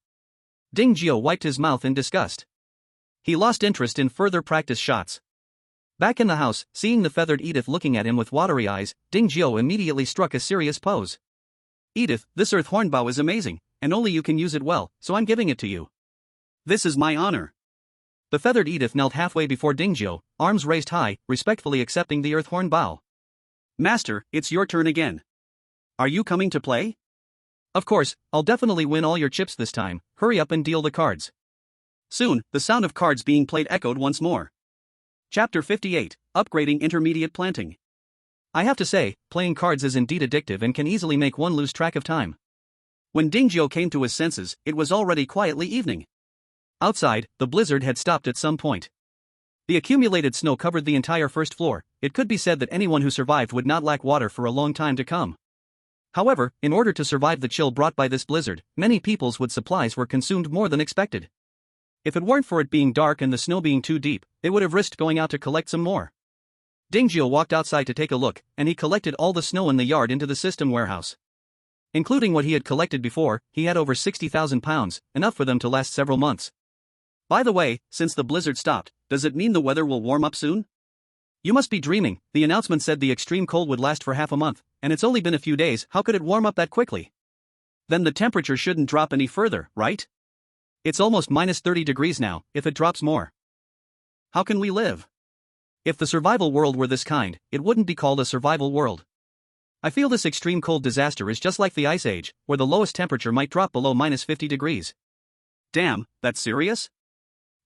[SPEAKER 2] Dingjio wiped his mouth in disgust. He lost interest in further practice shots. Back in the house, seeing the feathered Edith looking at him with watery eyes, Dingjio immediately struck a serious pose. Edith, this earth hornbow is amazing, and only you can use it well, so I'm giving it to you. This is my honor. The feathered Edith knelt halfway before Dingjio, arms raised high, respectfully accepting the earth hornbow. Master, it's your turn again. Are you coming to play? Of course, I'll definitely win all your chips this time, hurry up and deal the cards. Soon, the sound of cards being played echoed once more. Chapter 58, Upgrading Intermediate Planting. I have to say, playing cards is indeed addictive and can easily make one lose track of time. When Dingjio came to his senses, it was already quietly evening. Outside, the blizzard had stopped at some point.
[SPEAKER 1] The accumulated snow covered the entire first floor. It could be said that anyone who survived would not lack water for a long time to come. However, in order to survive the chill brought by this blizzard, many people's wood supplies were consumed more than expected. If it weren't for it being dark and the snow being too deep, they would have risked going out to collect some more. Dingjio walked outside to take a look, and he collected all the snow in the yard into the system warehouse. Including what he had collected before, he had over 60,000 pounds, enough for them to last several months. By the way, since the blizzard stopped, does it mean the weather will warm up soon? You must be dreaming. The announcement said the extreme cold would last for half a month, and it's only been a few days. How could it warm up that quickly? Then the temperature shouldn't drop any further, right? It's almost minus 30 degrees now. If it drops more, how can we live? If the survival world were this kind, it wouldn't be called a survival world. I feel this extreme cold disaster is just like the Ice Age, where the lowest temperature might drop below minus 50 degrees. Damn, that's serious?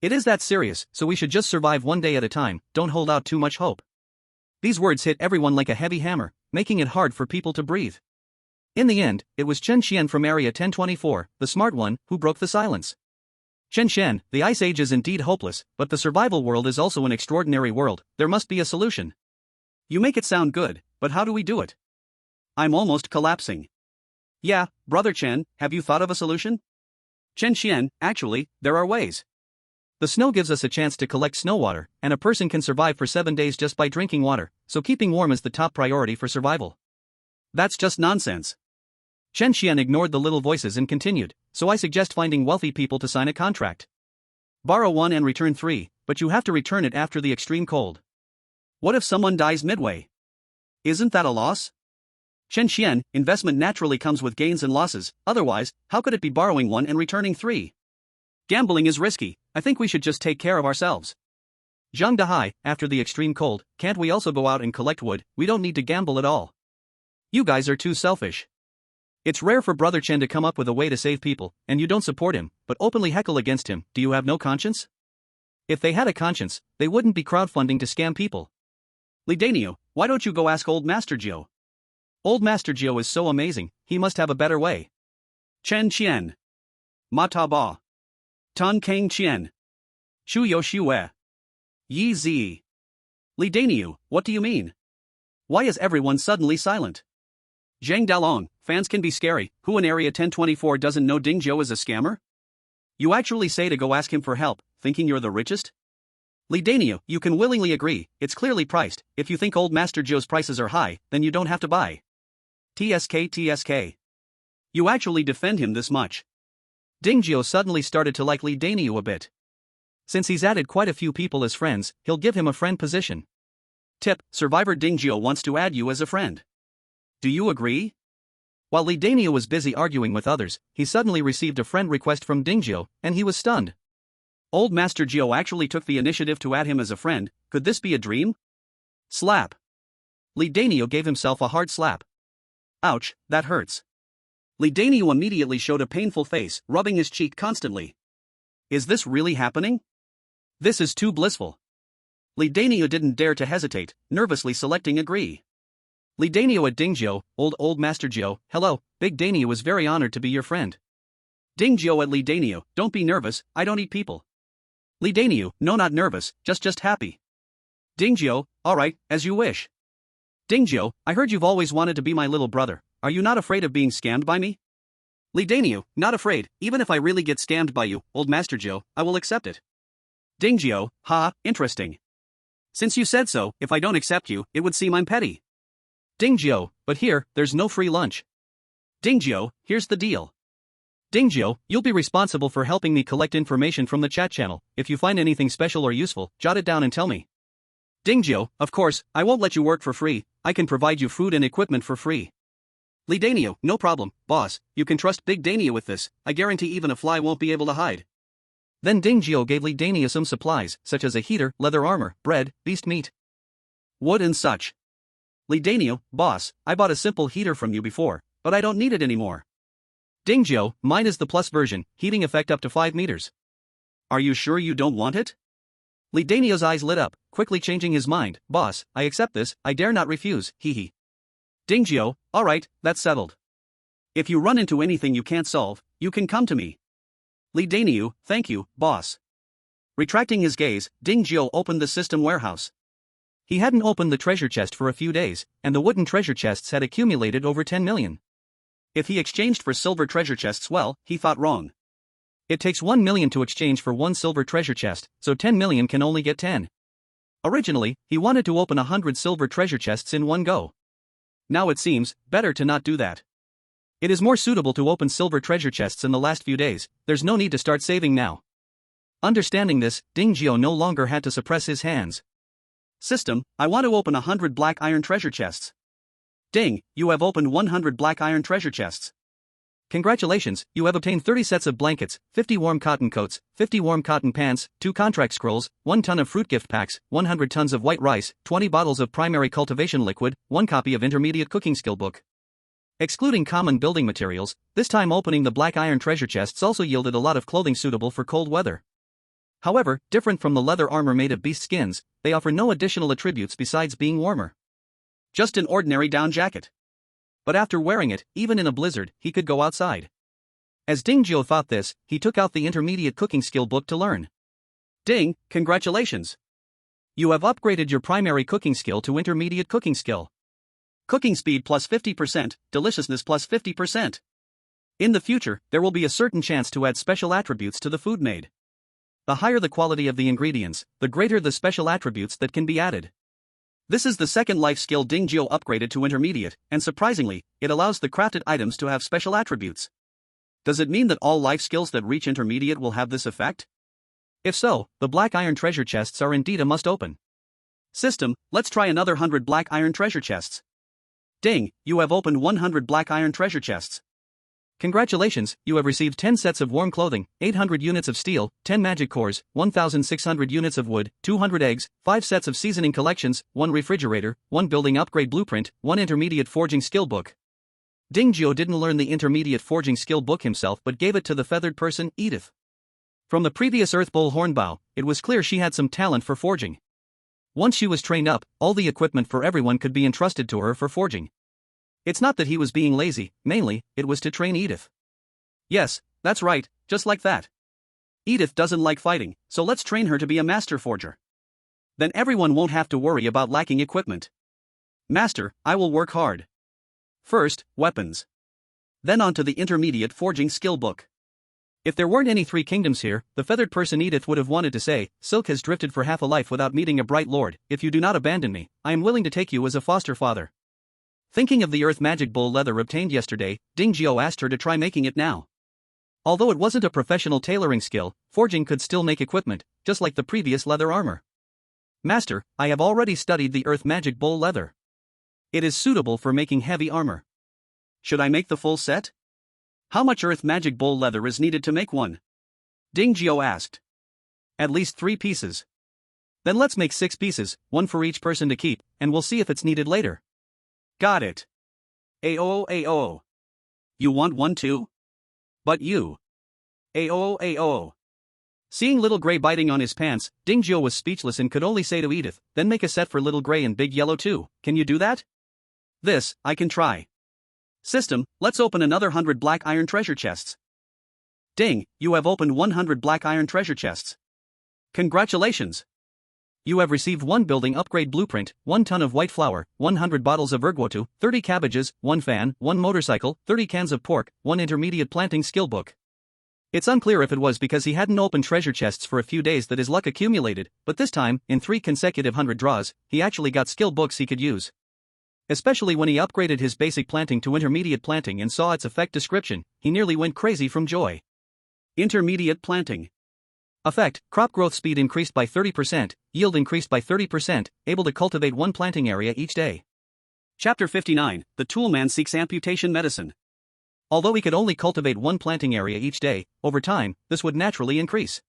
[SPEAKER 1] It is that serious, so we should just survive one day at a time. Don't hold out too much hope. These words hit everyone like a heavy hammer, making it hard for people to breathe. In the end, it was Chen Qian from Area 1024, the smart one, who broke the silence. Chen Qian, the Ice Age is indeed hopeless, but the survival world is also an extraordinary world. There must be a solution. You make it sound good, but how do we do it? I'm almost collapsing. Yeah, Brother Chen, have you thought of a solution? Chen Qian, actually, there are ways. The snow gives us a chance to collect snow water, and a person can survive for 7 days just by drinking water, so keeping warm is the top priority for survival. That's just nonsense. Chen Qian ignored the little voices and continued, so I suggest finding wealthy people to sign a contract. Borrow 1 and return 3, but you have to return it after the extreme cold. What if someone dies midway? Isn't that a loss? Chen Qian, investment naturally comes with gains and losses, otherwise, how could it be borrowing 1 and returning 3? Gambling is risky. I think we should just take care of ourselves. Zhang Dahai, after the extreme cold, can't we also go out and collect wood? We don't need to gamble at all. You guys are too selfish. It's rare for Brother Chen to come up with a way to save people, and you don't support him, but openly heckle against him. Do you have no conscience? If they had a conscience, they wouldn't be crowdfunding to scam people. Li Danio, why don't you go ask Old Master Gio? Old Master Gio is so amazing, he must have a better way. Chen Qian. Ma Ta Ba. Tan Kang Qian. Chu Yo Xue. Yi Zi. Li Danio, what do you mean? Why is everyone suddenly silent? Zhang Dalong, fans can be scary. Who in Area 1024 doesn't know Ding Zhou is a scammer? You actually say to go ask him for help, thinking you're the richest? Li Danio, you can willingly agree, it's clearly priced. If you think Old Master Zhou's prices are high, then you don't have to buy. TSK. You actually defend him this much. Ding Zhou suddenly started to like Li Danio a bit. Since he's added quite a few people as friends, he'll give him a friend position. Tip, Survivor Ding Zhou wants to add you as a friend. Do you agree? While Li Danio was busy arguing with others, he suddenly received a friend request from Ding Zhou, and he was stunned. Old Master Zhou actually took the initiative to add him as a friend. Could this be a dream? Slap. Li Danio gave himself a hard slap. Ouch, that hurts. Li Danio immediately showed a painful face, rubbing his cheek constantly. Is this really happening? This is too blissful. Li Danio didn't dare to hesitate, nervously selecting agree. Li Danio at Ding Zhou, Old Master Zhou, hello, Big Danio was very honored to be your friend. Ding Zhou at Li Danio, don't be nervous, I don't eat people. Li Danio, no, not nervous, just happy. Ding Zhou, alright, as you wish. Ding Zhou, I heard you've always wanted to be my little brother. Are you not afraid of being scammed by me? Li Danio, not afraid. Even if I really get scammed by you, Old Master Zhou, I will accept it. Ding Zhou, ha, interesting. Since you said so, if I don't accept you, it would seem I'm petty. Ding Zhou, but here, there's no free lunch. Ding Zhou, here's the deal. Ding Zhou, you'll be responsible for helping me collect information from the chat channel. If you find anything special or useful, jot it down and tell me. Ding Zhou, of course, I won't let you work for free. I can provide you food and equipment for free. Li Danio, no problem, boss, you can trust Big Danio with this. I guarantee even a fly won't be able to hide. Then Ding Zhou gave Li Danio some supplies, such as a heater, leather armor, bread, beast meat, wood and such. Li Danio, boss, I bought a simple heater from you before, but I don't need it anymore. Ding Zhou, mine is the plus version, heating effect up to 5 meters. Are you sure you don't want it? Li Danio's eyes lit up, quickly changing his mind. Boss, I accept this, I dare not refuse, hee. Ding Zhou, alright, that's settled. If you run into anything you can't solve, you can come to me. Li Danio, thank you, boss.
[SPEAKER 2] Retracting his gaze, Ding Jiu opened the system warehouse. He hadn't opened the treasure chest for a few days, and the wooden treasure chests had accumulated over 10 million. If he exchanged for silver treasure chests, well, he thought wrong. It takes 1 million to exchange for one silver treasure chest, so 10 million can only get 10. Originally, he wanted to open 100 silver treasure chests in one go. Now it seems better to not do that. It is more suitable to open silver treasure chests in the last few days. There's no need to start saving now. Understanding this, Ding Jiu no longer had to suppress his hands. System, I want to open 100 black iron treasure chests. Ding, you have opened 100 black iron treasure chests. Congratulations, you have obtained 30 sets of blankets, 50 warm cotton coats, 50 warm cotton pants, 2 contract scrolls, 1 ton of fruit gift packs, 100 tons of white rice, 20 bottles of primary cultivation liquid, 1 copy of intermediate cooking skill book. Excluding common building materials, this time opening the black iron treasure chests also yielded a lot of clothing suitable for cold weather. However, different from the leather armor made of beast skins, they offer no additional attributes besides being warmer. Just an ordinary down jacket. But after wearing it, even in a blizzard, he could go outside. As Ding Jiu thought this, he took out the intermediate cooking skill book to learn. Ding, congratulations! You have upgraded your primary cooking skill to intermediate cooking skill. Cooking speed plus 50%, deliciousness plus 50%. In the future, there will be a certain chance to add special attributes to the food made. The higher the quality of the ingredients, the greater the special attributes that can be added. This is the second life skill Ding Jiu upgraded to intermediate, and surprisingly, it allows the crafted items to have special attributes. Does it mean that all life skills that reach intermediate will have this effect? If so, the black iron treasure chests are indeed a must open. System, let's try another 100 black iron treasure chests. Ding, you have opened 100 black iron treasure chests. Congratulations, you have received 10 sets of warm clothing, 800 units of steel, 10 magic cores, 1,600 units of wood, 200 eggs, 5 sets of seasoning collections, 1 refrigerator, 1 building upgrade blueprint, 1 intermediate forging skill book. Ding Jiu didn't learn the intermediate forging skill book himself but gave it to the feathered person, Edith. From the previous Earth Bull Hornbow, it was clear she had some talent for forging. Once she was trained up, all the equipment for everyone could be entrusted to her for forging. It's not that he was being lazy, mainly, it was to train Edith. Yes, that's right, just like that. Edith doesn't like fighting, so let's train her to be a master forger. Then everyone won't have to worry about lacking equipment. Master, I will work hard. First, weapons. Then on to the intermediate forging skill book. If there weren't any 3 kingdoms here, the feathered person Edith would have wanted to say, Silk has drifted for half a life without meeting a bright lord. If you do not abandon me, I am willing to take you as a foster father. Thinking of the earth magic bull leather obtained yesterday, Ding Jiu asked her to try making it now. Although it wasn't a professional tailoring skill, forging could still make equipment, just like the previous leather armor. Master, I have already studied the earth magic bull leather. It is suitable for making heavy armor. Should I make the full set? How much earth magic bull leather is needed to make one? Ding Jiu asked. At least 3 pieces. Then let's make 6 pieces, 1 for each person to keep, and we'll see if it's needed later. Got it. Aoo. You want one too? But you. Aoo. Seeing Little Gray biting on his pants, Ding Jiu was speechless and could only say to Edith, then make a set for Little Gray and Big Yellow too. Can you do that? This, I can try. System, let's open another 100 black iron treasure chests. Ding, you have opened 100 black iron treasure chests. Congratulations. You have received 1 building upgrade blueprint, 1 ton of white flour, 100 bottles of ergotu, 30 cabbages, 1 fan, 1 motorcycle, 30 cans of pork, 1 intermediate planting skill book. It's unclear if it was because he hadn't opened treasure chests for a few days that his luck accumulated, but this time, in 3 consecutive 100 draws, he actually got skill books he could use. Especially when he upgraded his basic planting to intermediate planting and saw its effect description, he nearly went crazy from joy. Intermediate planting. Effect, crop growth speed increased by 30%, yield increased by 30%, able to cultivate 1 planting area each day. Chapter 59, The Toolman Seeks Amputation Medicine. Although he could only cultivate 1 planting area each day, over time, this would naturally increase.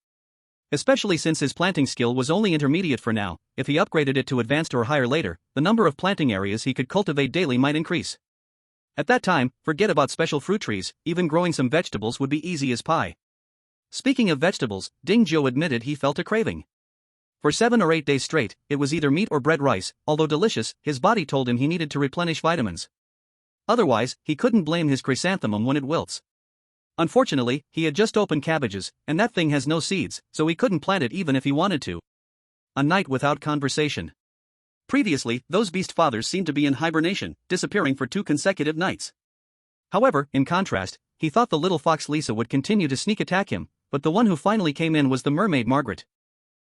[SPEAKER 2] Especially since his planting skill was only intermediate for now, if he upgraded it to advanced or higher later, the number of planting areas he could cultivate daily might increase. At that time, forget about special fruit trees, even growing some vegetables would be easy as pie. Speaking of vegetables, Ding Jiu admitted he felt a craving. For 7 or 8 days straight, it was either meat or bread rice, although delicious, his body told him he needed to replenish vitamins. Otherwise, he couldn't blame his chrysanthemum when it wilts.
[SPEAKER 1] Unfortunately, he had just opened cabbages, and that thing has no seeds, so he couldn't plant it even if he wanted to. A night without conversation. Previously, those beast fathers seemed to be in hibernation, disappearing for 2 consecutive nights. However, in contrast, he thought the little fox Lisa would continue to sneak attack him, but the one who finally came in was the mermaid Margaret.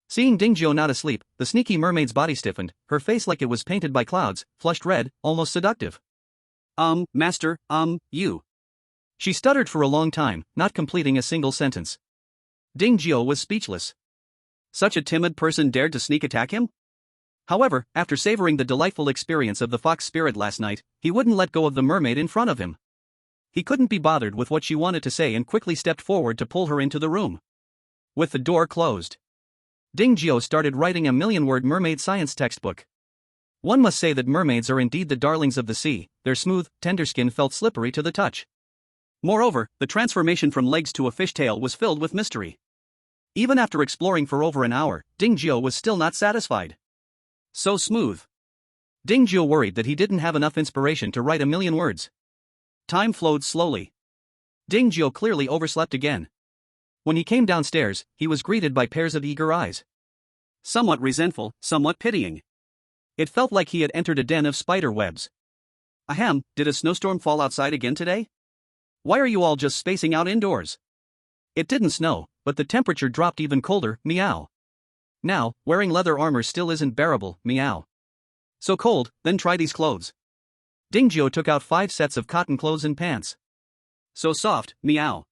[SPEAKER 1] Seeing Dingyo not asleep, the sneaky mermaid's body stiffened, her face like it was painted by clouds, flushed red, almost seductive.
[SPEAKER 2] Master, you.
[SPEAKER 1] She stuttered for a long time, not completing a single sentence. Dingyo was speechless.
[SPEAKER 2] Such a timid person dared to sneak attack him?
[SPEAKER 1] However, after savoring the delightful experience of the fox spirit last night, he wouldn't let go of the mermaid in front of him. He couldn't be bothered with what she wanted to say and quickly stepped forward to pull her into the room. With the door closed, Dingyo started writing a 1,000,000-word mermaid science textbook. One must say that mermaids are indeed the darlings of the sea, their smooth, tender skin felt slippery to the touch.
[SPEAKER 2] Moreover, the transformation from legs to a fishtail was filled with mystery. Even after exploring for over an hour, Dingyo was still not satisfied. So smooth.
[SPEAKER 1] Dingyo worried that he didn't have enough inspiration to write 1,000,000 words.
[SPEAKER 2] Time flowed slowly.
[SPEAKER 1] Dingyo clearly overslept again. When he came downstairs, he was greeted by pairs of eager eyes.
[SPEAKER 2] Somewhat resentful, somewhat pitying.
[SPEAKER 1] It felt like he had entered a den of spider webs.
[SPEAKER 2] Ahem, did a snowstorm fall outside again today? Why are you all just spacing out indoors?
[SPEAKER 1] It didn't snow, but the temperature dropped even colder, meow. Now, wearing leather armor still isn't bearable, meow.
[SPEAKER 2] So cold, then try these clothes.
[SPEAKER 1] Dingyo took out 5 sets of cotton clothes and pants.
[SPEAKER 2] So soft, meow.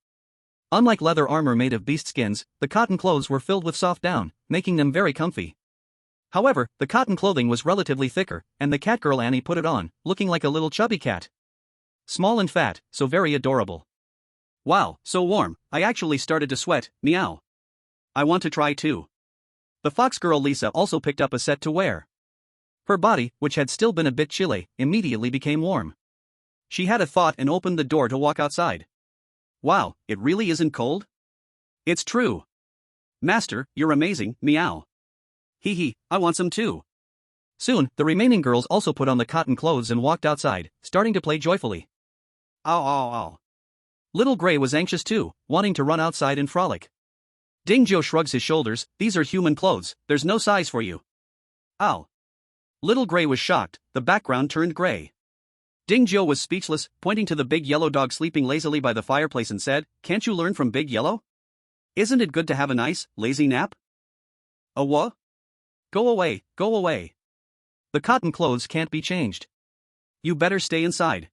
[SPEAKER 1] Unlike leather armor made of beast skins, the cotton clothes were filled with soft down, making them very comfy. However, the cotton clothing was relatively thicker, and the catgirl Annie put it on, looking like a little chubby cat. Small and fat, so very adorable.
[SPEAKER 2] Wow, so warm, I actually started to sweat, meow. I want to try too.
[SPEAKER 1] The fox girl Lisa also picked up a set to wear. Her body, which had still been a bit chilly, immediately became warm.
[SPEAKER 2] She had a thought and opened the door to walk outside. Wow, it really isn't cold? It's true. Master, you're amazing, meow. Hee hee, I want some too.
[SPEAKER 1] Soon, the remaining girls also put on the cotton clothes and walked outside, starting to play joyfully.
[SPEAKER 2] Ow ow ow.
[SPEAKER 1] Little Gray was anxious too, wanting to run outside and frolic.
[SPEAKER 2] Dingyo shrugs his shoulders, these are human clothes, there's no size for you. Ow. Little Gray was shocked, the background turned gray. Dingyo was speechless, pointing to the big yellow dog sleeping lazily by the fireplace and said, can't you learn from Big Yellow? Isn't it good to have a nice, lazy nap? A what?
[SPEAKER 1] Go away, go away. The cotton clothes can't be changed.
[SPEAKER 2] You better stay inside.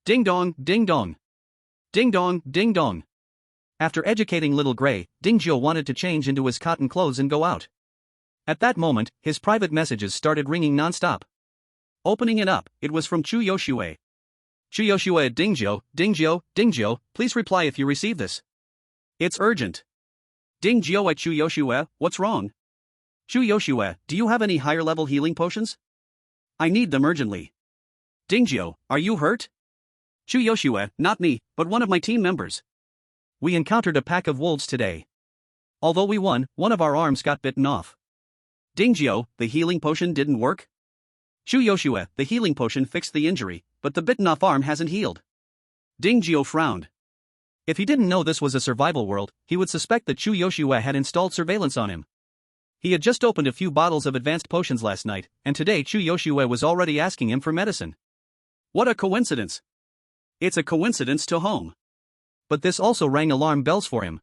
[SPEAKER 1] Ding dong, ding dong. Ding dong, ding dong. After educating Little Gray, Dingyo wanted to change into his cotton clothes and go out. At that moment, his private messages started ringing non-stop.
[SPEAKER 2] Opening it up, it was from Chu Yoshue.
[SPEAKER 1] Chu Yoshue, Dingyo, please reply if you receive this.
[SPEAKER 2] It's urgent. Dingyo at Chu Yoshue, what's wrong?
[SPEAKER 1] Chu Yoshue, do you have any higher level healing potions?
[SPEAKER 2] I need them urgently. Dingyo, are you hurt?
[SPEAKER 1] Chu Yoshue, not me, but one of my team members. We encountered a pack of wolves today. Although we won, one of our arms got bitten off.
[SPEAKER 2] Dingyo, the healing potion didn't work?
[SPEAKER 1] Chu Yoshue, the healing potion fixed the injury, but the bitten off arm hasn't healed.
[SPEAKER 2] Dingyo frowned.
[SPEAKER 1] If he didn't know this was a survival world, he would suspect that Chu Yoshue had installed surveillance on him. He had just opened a few bottles of advanced potions last night, and today Chu Yoshue was already asking him for medicine.
[SPEAKER 2] What a coincidence. It's a coincidence to home.
[SPEAKER 1] But this also rang alarm bells for him.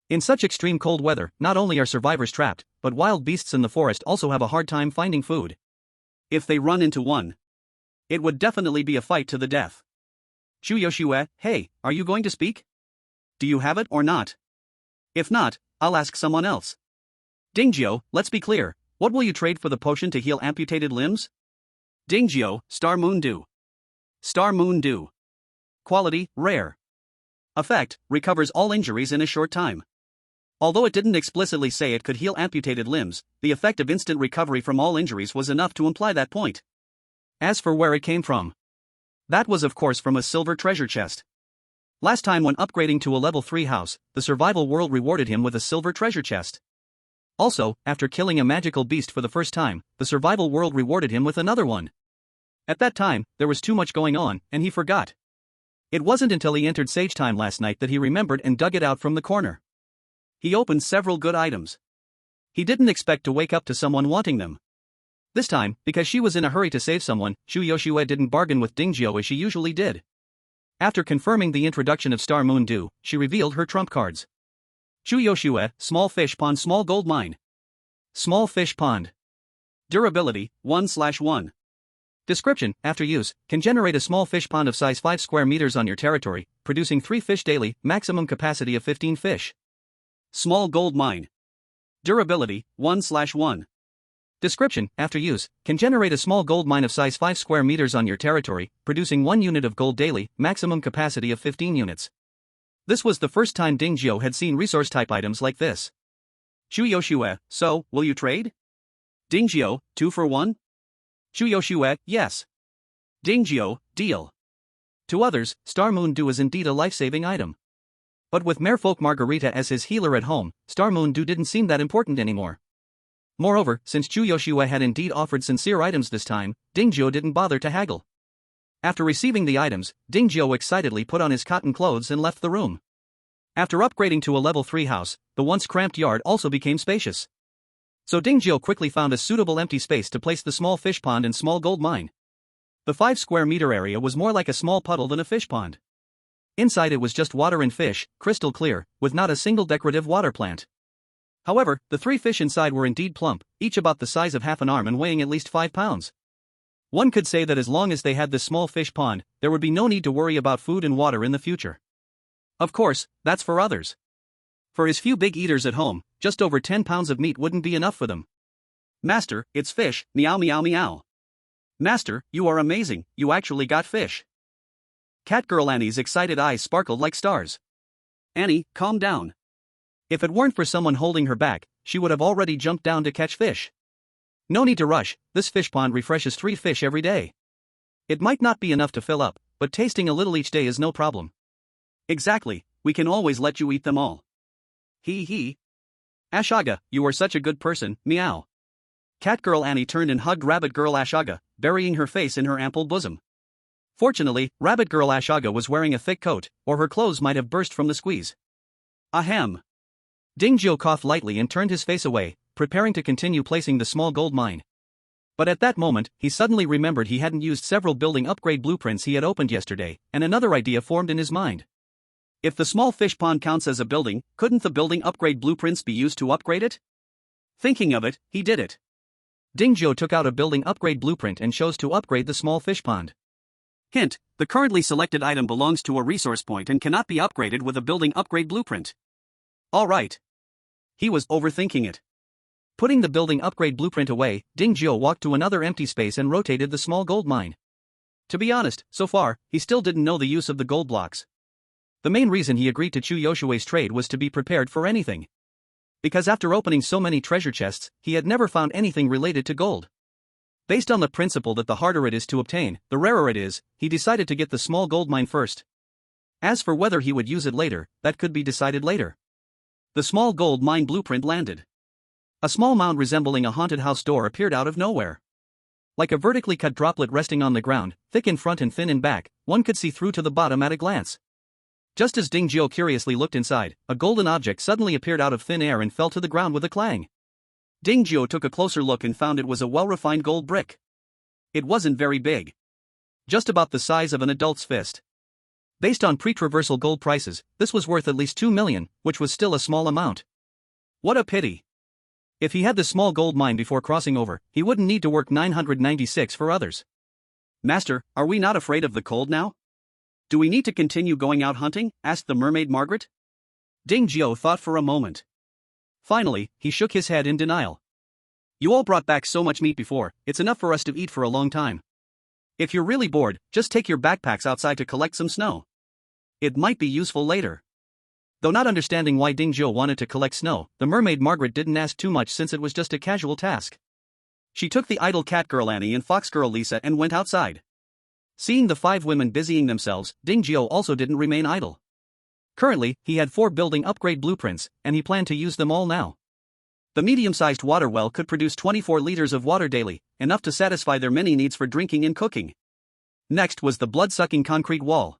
[SPEAKER 1] In such extreme cold weather, not only are survivors trapped, but wild beasts in the forest also have a hard time finding food.
[SPEAKER 2] If they run into one, it would definitely be a fight to the death.
[SPEAKER 1] Chu Yoshue, hey, are you going to speak?
[SPEAKER 2] Do you have it or not? If not, I'll ask someone else.
[SPEAKER 1] Dingyo, let's be clear, what will you trade for the potion to heal amputated limbs?
[SPEAKER 2] Dingyo, Star Moon Dew. Star Moon Dew.
[SPEAKER 1] Quality, rare.
[SPEAKER 2] Effect, recovers all injuries in a short time. Although it didn't explicitly say it could heal amputated limbs, the effect of instant recovery from all injuries was enough to imply that point.
[SPEAKER 1] As for where it came from, that was of course from a silver treasure chest. Last time when upgrading to a level 3 house, the survival world rewarded him with a silver treasure chest. Also, after killing a magical beast for the first time, the survival world rewarded him with another one. At that time, there was too much going on, and he forgot. It wasn't until he entered Sage Time last night that he remembered and dug it out from the corner. He opened several good items. He didn't expect to wake up to someone wanting them. This time, because she was in a hurry to save someone, Shu Yoshue didn't bargain with Dingjio as she usually did. After confirming the introduction of Star Moon Dew, she revealed her trump cards. Shu Yoshue, Small Fish Pond, Small Gold Mine. Small Fish Pond. Durability, 1/1. Description: after use, can generate a small fish pond of size 5 square meters on your territory, producing 3 fish daily, maximum capacity of 15 fish. Small Gold Mine. Durability, 1/1. Description: after use, can generate a small gold mine of size 5 square meters on your territory, producing 1 unit of gold daily, maximum capacity of 15 units. This was the first time Dingjio had seen resource-type items like this. Shu Yoshue, so, will you trade? Dingjio, 2 for 1? Shu Yoshue, yes. Dingjio, deal. To others, Star Moon Dew is indeed a life-saving item. But with Merfolk Margarita as his healer at home, Star Moon Dew didn't seem that important anymore. Moreover, since Shu Yoshue had indeed offered sincere items this time, Dingjio didn't bother to haggle. After receiving the items, Dingjio excitedly put on his cotton clothes and left the room. After upgrading to a level 3 house, the once cramped yard also became spacious. So Dingjio quickly found a suitable empty space to place the small fish pond and small gold mine. The 5 square meter area was more like a small puddle than a fish pond. Inside it was just water and fish, crystal clear, with not a single decorative water plant. However, the 3 fish inside were indeed plump, each about the size of half an arm and weighing at least 5 pounds. One could say that as long as they had this small fish pond, there would be no need to worry about food and water in the future. Of course, that's for others. For his few big eaters at home, just over 10 pounds of meat wouldn't be enough for them. Master, it's fish, meow meow meow. Master, you are amazing, you actually got fish. Catgirl Annie's excited eyes sparkled like stars. Annie, calm down. If it weren't for someone holding her back, she would have already jumped down to catch fish. No need to rush, this fish pond refreshes 3 fish every day. It might not be enough to fill up, but tasting a little each day is no problem. Exactly, we can always let you eat them all. He. Ashaga, you are such a good person, meow. Catgirl Annie turned and hugged Rabbit Girl Ashaga, burying her face in her ample bosom. Fortunately, Rabbit Girl Ashaga was wearing a thick coat, or her clothes might have burst from the squeeze. Ahem. Dingjio coughed lightly and turned his face away, preparing to continue placing the small gold mine. But at that moment, he suddenly remembered he hadn't used several building upgrade blueprints he had opened yesterday, and another idea formed in his mind. If the small fish pond counts as a building, couldn't the building upgrade blueprints be used to upgrade it? Thinking of it, he did it. Dingjio took out a building upgrade blueprint and chose to upgrade the small fish pond. Hint: the currently selected item belongs to a resource point and cannot be upgraded with a building upgrade blueprint. Alright. He was overthinking it. Putting the building upgrade blueprint away, Dingjio walked to another empty space and rotated the small gold mine. To be honest, so far, he still didn't know the use of the gold blocks. The main reason he agreed to Shu Yoshue's trade was to be prepared for anything. Because after opening so many treasure chests, he had never found anything related to gold. Based on the principle that the harder it is to obtain, the rarer it is, he decided to get the small gold mine first. As for whether he would use it later, that could be decided later. The small gold mine blueprint landed. A small mound resembling a haunted house door appeared out of nowhere. Like a vertically cut droplet resting on the ground, thick in front and thin in back, one could see through to the bottom at a glance. Just as Dingjio curiously looked inside, a golden object suddenly appeared out of thin air and fell to the ground with a clang. Dingjio took a closer look and found it was a well-refined gold brick. It wasn't very big. Just about the size of an adult's fist. Based on pre-traversal gold prices, this was worth at least 2 million, which was still a small amount. What a pity. If he had the small gold mine before crossing over, he wouldn't need to work 996 for others. Master, are we not afraid of the cold now? Do we need to continue going out hunting? Asked the mermaid Margaret. Dingjio thought for a moment. Finally, he shook his head in denial. You all brought back so much meat before, it's enough for us to eat for a long time. If you're really bored, just take your backpacks outside to collect some snow. It might be useful later. Though not understanding why Dingjio wanted to collect snow, the mermaid Margaret didn't ask too much since it was just a casual task. She took the idle Catgirl Annie and Foxgirl Lisa and went outside. Seeing the 5 women busying themselves, Dingjio also didn't remain idle. Currently, he had 4 building upgrade blueprints, and he planned to use them all now. The medium-sized water well could produce 24 liters of water daily, enough to satisfy their many needs for drinking and cooking. Next was the blood-sucking concrete wall.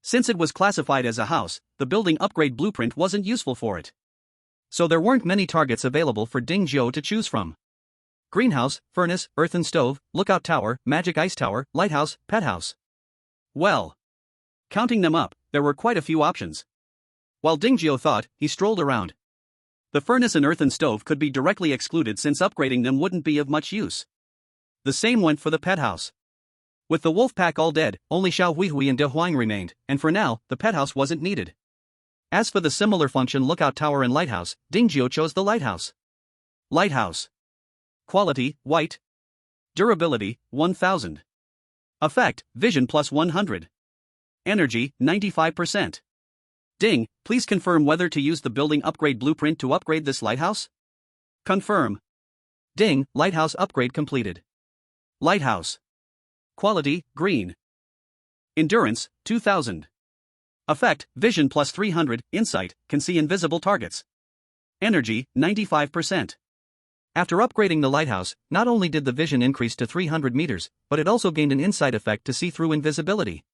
[SPEAKER 2] Since it was classified as a house, the building upgrade blueprint wasn't useful for it. So there weren't many targets available for Ding Zhuo to choose from. Greenhouse, furnace, earthen stove, lookout tower, magic ice tower, lighthouse, pet house. Well, counting them up, there were quite a few options. While Ding Zhuo thought, he strolled around. The furnace and earthen stove could be directly excluded since upgrading them wouldn't be of much use. The same went for the pet house. With the wolf pack all dead, only Xiao Huihui and De Huang remained, and for now, the pet house wasn't needed. As for the similar function lookout tower and lighthouse, Ding Zhuo chose the lighthouse. Lighthouse. Quality, white. Durability, 1000. Effect, vision plus 100. Energy, 95%. Ding, please confirm whether to use the building upgrade blueprint to upgrade this lighthouse? Confirm. Ding, lighthouse upgrade completed. Lighthouse. Quality, green. Endurance, 2000. Effect, vision plus 300, insight, can see invisible targets. Energy, 95%. After upgrading the lighthouse, not only did the vision increase to 300 meters, but it also gained an insight effect to see through invisibility.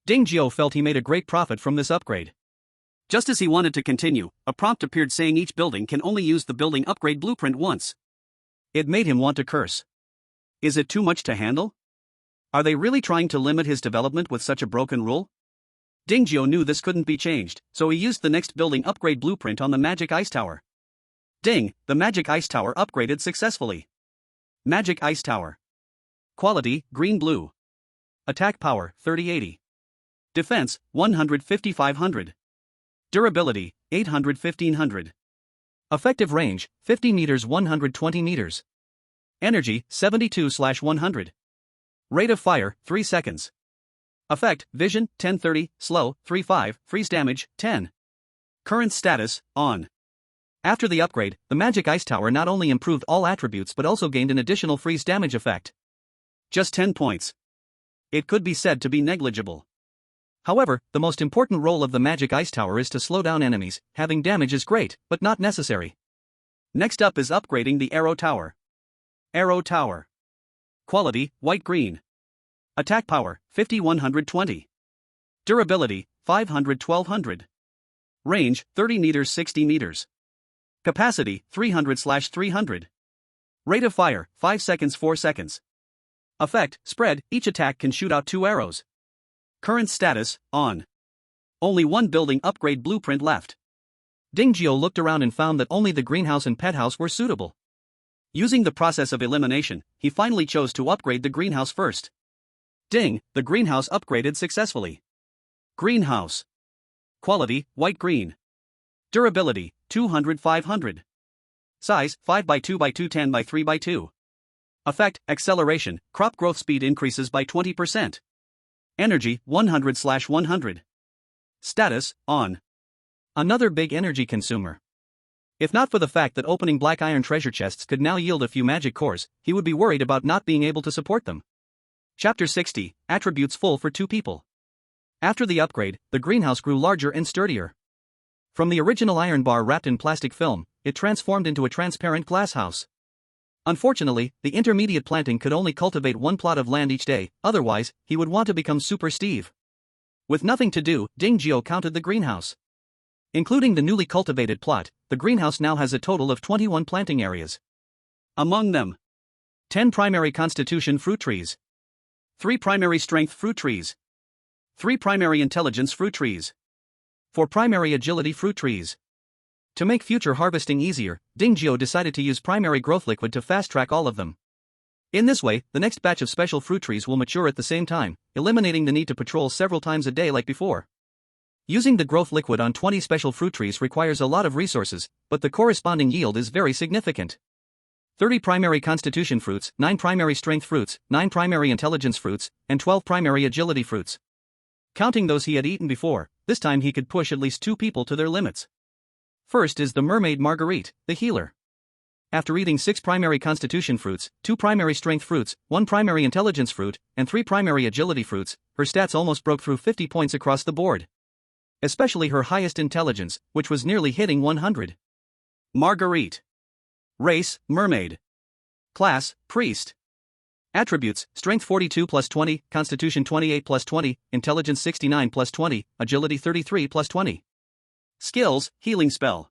[SPEAKER 2] Ding Zhuo felt he made a great profit from this upgrade. Just as he wanted to continue, a prompt appeared saying each building can only use the building upgrade blueprint once. It made him want to curse. Is it too much to handle? Are they really trying to limit his development with such a broken rule? Ding Zhuo knew this couldn't be changed, so he used the next building upgrade blueprint on the magic ice tower. Ding, the magic ice tower upgraded successfully. Magic ice tower. Quality, green-blue. Attack power, 3080. Defense, 100-5500. Durability, 800-1500. Effective range, 50 meters 120 meters. Energy, 72/100. Rate of fire, 3 seconds. Effect, vision, 1030, slow, 35, freeze damage, 10. Current status, on. After the upgrade, the magic ice tower not only improved all attributes but also gained an additional freeze damage effect. Just 10 points. It could be said to be negligible. However, the most important role of the magic ice tower is to slow down enemies. Having damage is great, but not necessary. Next up is upgrading the arrow tower. Arrow tower. Quality, white-green. Attack power, 50-120. Durability, 500-1200. Range, 30 meters 60 meters. Capacity, 300/300. Rate of fire, 5 seconds 4 seconds. Effect, spread, each attack can shoot out 2 arrows. Current status, on. Only one building upgrade blueprint left. Ding Zhuo looked around and found that only the greenhouse and pet house were suitable. Using the process of elimination, he finally chose to upgrade the greenhouse first. Ding, the greenhouse upgraded successfully. Greenhouse. Quality, white-green. Durability, 200-500. Size, 5x2x2 10x3x2. Effect, acceleration, crop growth speed increases by 20%. Energy, 100/100. Status, on. Another big energy consumer. If not for the fact that opening black iron treasure chests could now yield a few magic cores, he would be worried about not being able to support them. Chapter 60, Attributes full for 2 people. After the upgrade, the greenhouse grew larger and sturdier. From the original iron bar wrapped in plastic film, it transformed into a transparent glass house. Unfortunately, the intermediate planting could only cultivate 1 plot of land each day, otherwise, he would want to become Super Steve. With nothing to do, Ding Zhuo counted the greenhouse. Including the newly cultivated plot, the greenhouse now has a total of 21 planting areas. Among them, 10 primary constitution fruit trees, 3 primary strength fruit trees, 3 primary intelligence fruit trees, 4 primary agility fruit trees. To make future harvesting easier, Ding Zhuo decided to use primary growth liquid to fast-track all of them. In this way, the next batch of special fruit trees will mature at the same time, eliminating the need to patrol several times a day like before. Using the growth liquid on 20 special fruit trees requires a lot of resources, but the corresponding yield is very significant. 30 primary constitution fruits, 9 primary strength fruits, 9 primary intelligence fruits, and 12 primary agility fruits. Counting those he had eaten before, this time he could push at least 2 people to their limits. First is the mermaid Marguerite, the healer. After eating 6 primary constitution fruits, 2 primary strength fruits, 1 primary intelligence fruit, and 3 primary agility fruits, her stats almost broke through 50 points across the board. Especially her highest intelligence, which was nearly hitting 100. Marguerite. Race, mermaid. Class, priest. Attributes: Strength 42 plus 20, Constitution 28 plus 20, Intelligence 69 plus 20, Agility 33 plus 20. Skills: Healing Spell.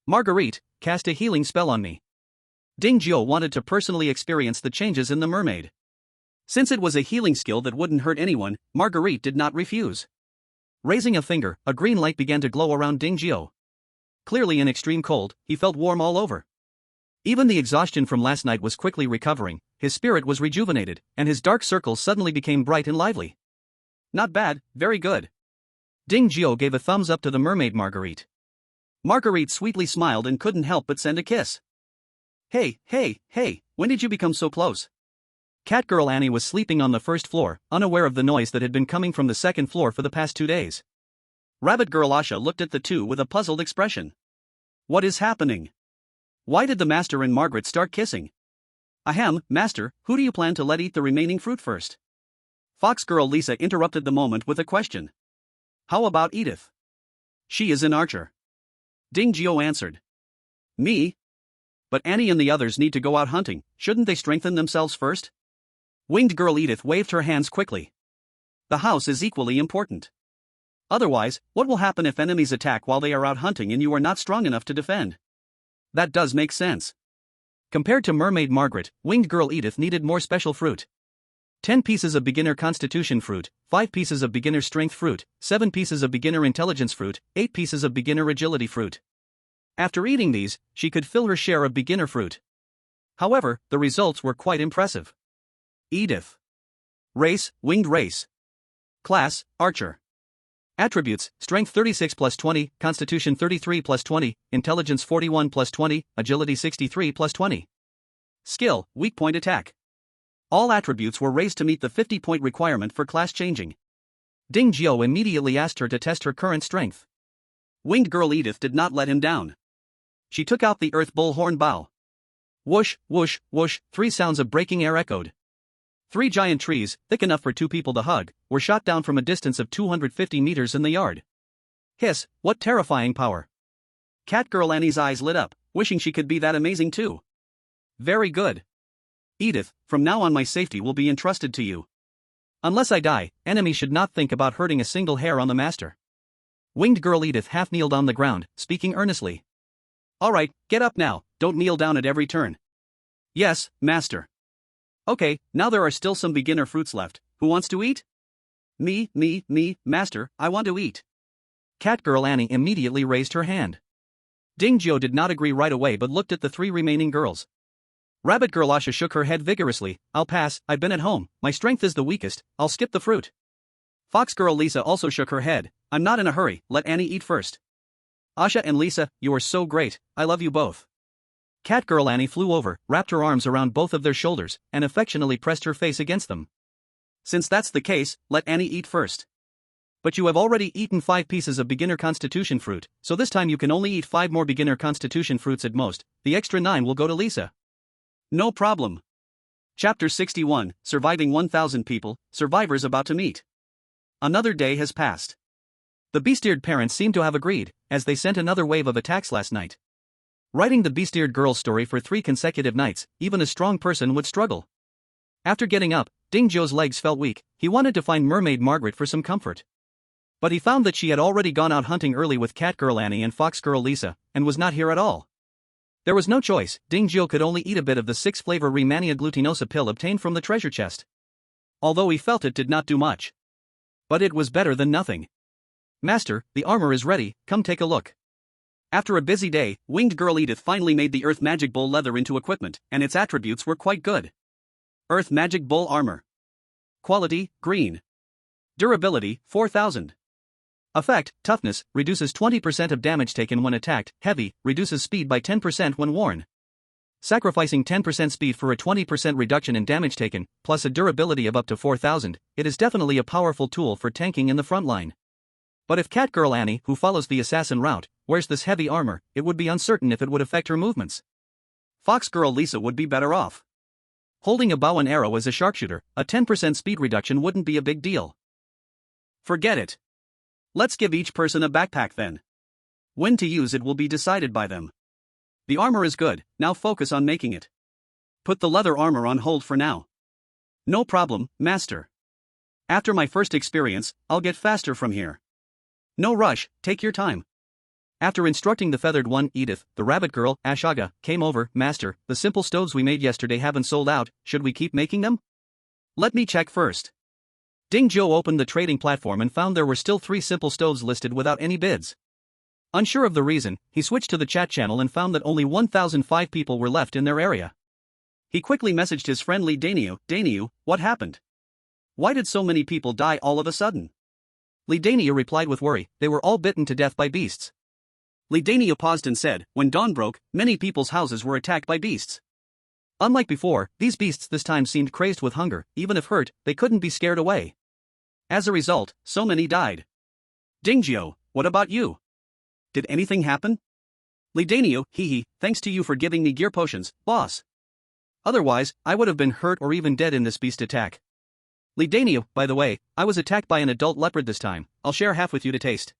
[SPEAKER 2] Marguerite, cast a healing spell on me. Ding Jiao wanted to personally experience the changes in the mermaid. Since it was a healing skill that wouldn't hurt anyone, Marguerite did not refuse. Raising a finger, a green light began to glow around Ding Jiao. Clearly in extreme cold, he felt warm all over. Even the exhaustion from last night was quickly recovering, his spirit was rejuvenated, and his dark circles suddenly became bright and lively. Not bad, very good. Ding Jiao gave a thumbs up to the mermaid Marguerite. Marguerite sweetly smiled and couldn't help but send a kiss. Hey, when did you become so close? Catgirl Annie was sleeping on the first floor, unaware of the noise that had been coming from the second floor for the past 2 days. Rabbit Girl Asha looked at the two with a puzzled expression. What is happening? Why did the master and Margaret start kissing? Ahem, master, who do you plan to let eat the remaining fruit first? Fox Girl Lisa interrupted the moment with a question. How about Edith? She is an archer. Ding Jiao answered. Me? But Annie and the others need to go out hunting, shouldn't they strengthen themselves first? Winged Girl Edith waved her hands quickly. The house is equally important. Otherwise, what will happen if enemies attack while they are out hunting and you are not strong enough to defend? That does make sense. Compared to Mermaid Margaret, Winged Girl Edith needed more special fruit. 10 pieces of beginner constitution fruit, 5 pieces of beginner strength fruit, 7 pieces of beginner intelligence fruit, 8 pieces of beginner agility fruit. After eating these, she could fill her share of beginner fruit. However, the results were quite impressive. Edith. Race, Winged Race. Class, Archer. Attributes: Strength 36 plus 20, Constitution 33 plus 20, Intelligence 41 plus 20, Agility 63 plus 20. Skill: Weak Point Attack. All attributes were raised to meet the 50-point requirement for class changing. Ding Jiao immediately asked her to test her current strength. Winged Girl Edith did not let him down. She took out the Earth Bullhorn Bow. Whoosh, whoosh, whoosh, 3 sounds of breaking air echoed. 3 giant trees, thick enough for 2 people to hug, were shot down from a distance of 250 meters in the yard. Hiss, what terrifying power. Catgirl Annie's eyes lit up, wishing she could be that amazing too. Very good. Edith, from now on my safety will be entrusted to you. Unless I die, enemies should not think about hurting a single hair on the master. Winged Girl Edith half kneeled on the ground, speaking earnestly. Alright, get up now, don't kneel down at every turn. Yes, master. Okay, now there are still some beginner fruits left. Who wants to eat? Me, master, I want to eat. Catgirl Annie immediately raised her hand. Ding Jiao did not agree right away but looked at the 3 remaining girls. Rabbit Girl Asha shook her head vigorously. I'll pass, I've been at home, my strength is the weakest, I'll skip the fruit. Fox Girl Lisa also shook her head. I'm not in a hurry, let Annie eat first. Asha and Lisa, you are so great, I love you both. Catgirl Annie flew over, wrapped her arms around both of their shoulders, and affectionately pressed her face against them. Since that's the case, let Annie eat first. But you have already eaten 5 pieces of beginner constitution fruit, so this time you can only eat 5 more beginner constitution fruits at most, the extra 9 will go to Lisa. No problem. Chapter 61, Surviving 1,000 People, Survivors About to Meet. Another day has passed. The beast-eared parents seem to have agreed, as they sent another wave of attacks last night. Writing the beast-eared girl's story for 3 consecutive nights, even a strong person would struggle. After getting up, Ding Jiao's legs felt weak, he wanted to find Mermaid Margaret for some comfort. But he found that she had already gone out hunting early with Catgirl Annie and Fox Girl Lisa, and was not here at all. There was no choice, Ding Jiao could only eat a bit of the 6-flavor Rehmannia glutinosa pill obtained from the treasure chest. Although he felt it did not do much. But it was better than nothing. Master, the armor is ready, come take a look. After a busy day, Winged Girl Edith finally made the Earth Magic Bull leather into equipment, and its attributes were quite good. Earth Magic Bull Armor. Quality, green. Durability, 4000. Effect, toughness, reduces 20% of damage taken when attacked, heavy, reduces speed by 10% when worn. Sacrificing 10% speed for a 20% reduction in damage taken, plus a durability of up to 4000, it is definitely a powerful tool for tanking in the front line. But if Catgirl Annie, who follows the assassin route, wears this heavy armor, it would be uncertain if it would affect her movements. Fox Girl Lisa would be better off. Holding a bow and arrow as a sharpshooter, a 10% speed reduction wouldn't be a big deal. Forget it. Let's give each person a backpack then. When to use it will be decided by them. The armor is good, now focus on making it. Put the leather armor on hold for now. No problem, master. After my first experience, I'll get faster from here. No rush, take your time.
[SPEAKER 1] After instructing the feathered one, Edith, the rabbit girl, Ashaga, came over. Master, the simple stoves we made yesterday haven't sold out, should we keep making them?
[SPEAKER 2] Let me check first.
[SPEAKER 1] Ding Zhou opened the trading platform and found there were still 3 simple stoves listed without any bids. Unsure of the reason, he switched to the chat channel and found that only 1,005 people were left in their area.
[SPEAKER 2] He quickly messaged his friend Li Daniu. Daniu, what happened? Why did so many people die all of a sudden?
[SPEAKER 1] Li Daniu replied with worry, they were all bitten to death by beasts.
[SPEAKER 2] Li Daniu paused and said, when dawn broke, many people's houses were attacked by beasts.
[SPEAKER 1] Unlike before, these beasts this time seemed crazed with hunger. Even if hurt, they couldn't be scared away.
[SPEAKER 2] As a result, so many died. Dingjiu, what about you? Did anything happen? Li Daniu, hee, thanks to you for giving me gear potions, boss.
[SPEAKER 1] Otherwise, I would have been hurt or even dead in this beast attack. Li Daniu, by the way, I was attacked by an adult leopard this time. I'll share half with you to taste.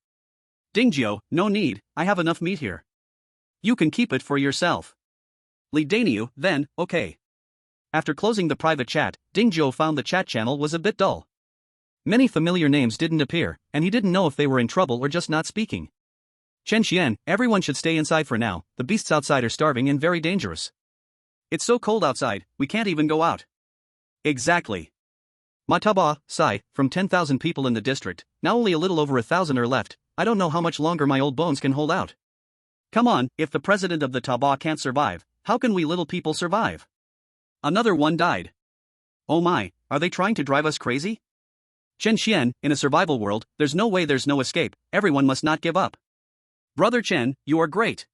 [SPEAKER 2] Dingjiu, no need, I have enough meat here. You can keep it for yourself. Li Daniu, then, okay.
[SPEAKER 1] After closing the private chat, Dingjiu found the chat channel was a bit dull. Many familiar names didn't appear, and he didn't know if they were in trouble or just not speaking. Chen Xian, everyone should stay inside for now, the beasts outside are starving and very dangerous.
[SPEAKER 2] It's so cold outside, we can't even go out. Exactly.
[SPEAKER 1] Mataba, Sai, from 10,000 people in the district, now only a little over 1,000 are left. I don't know how much longer my old bones can hold out.
[SPEAKER 2] Come on, if the president of the Taba can't survive, how can we little people survive? Another one died. Oh my, are they trying to drive us crazy?
[SPEAKER 1] Chen Xian, in a survival world, there's no way there's no escape, everyone must not give up.
[SPEAKER 2] Brother Chen, you are great.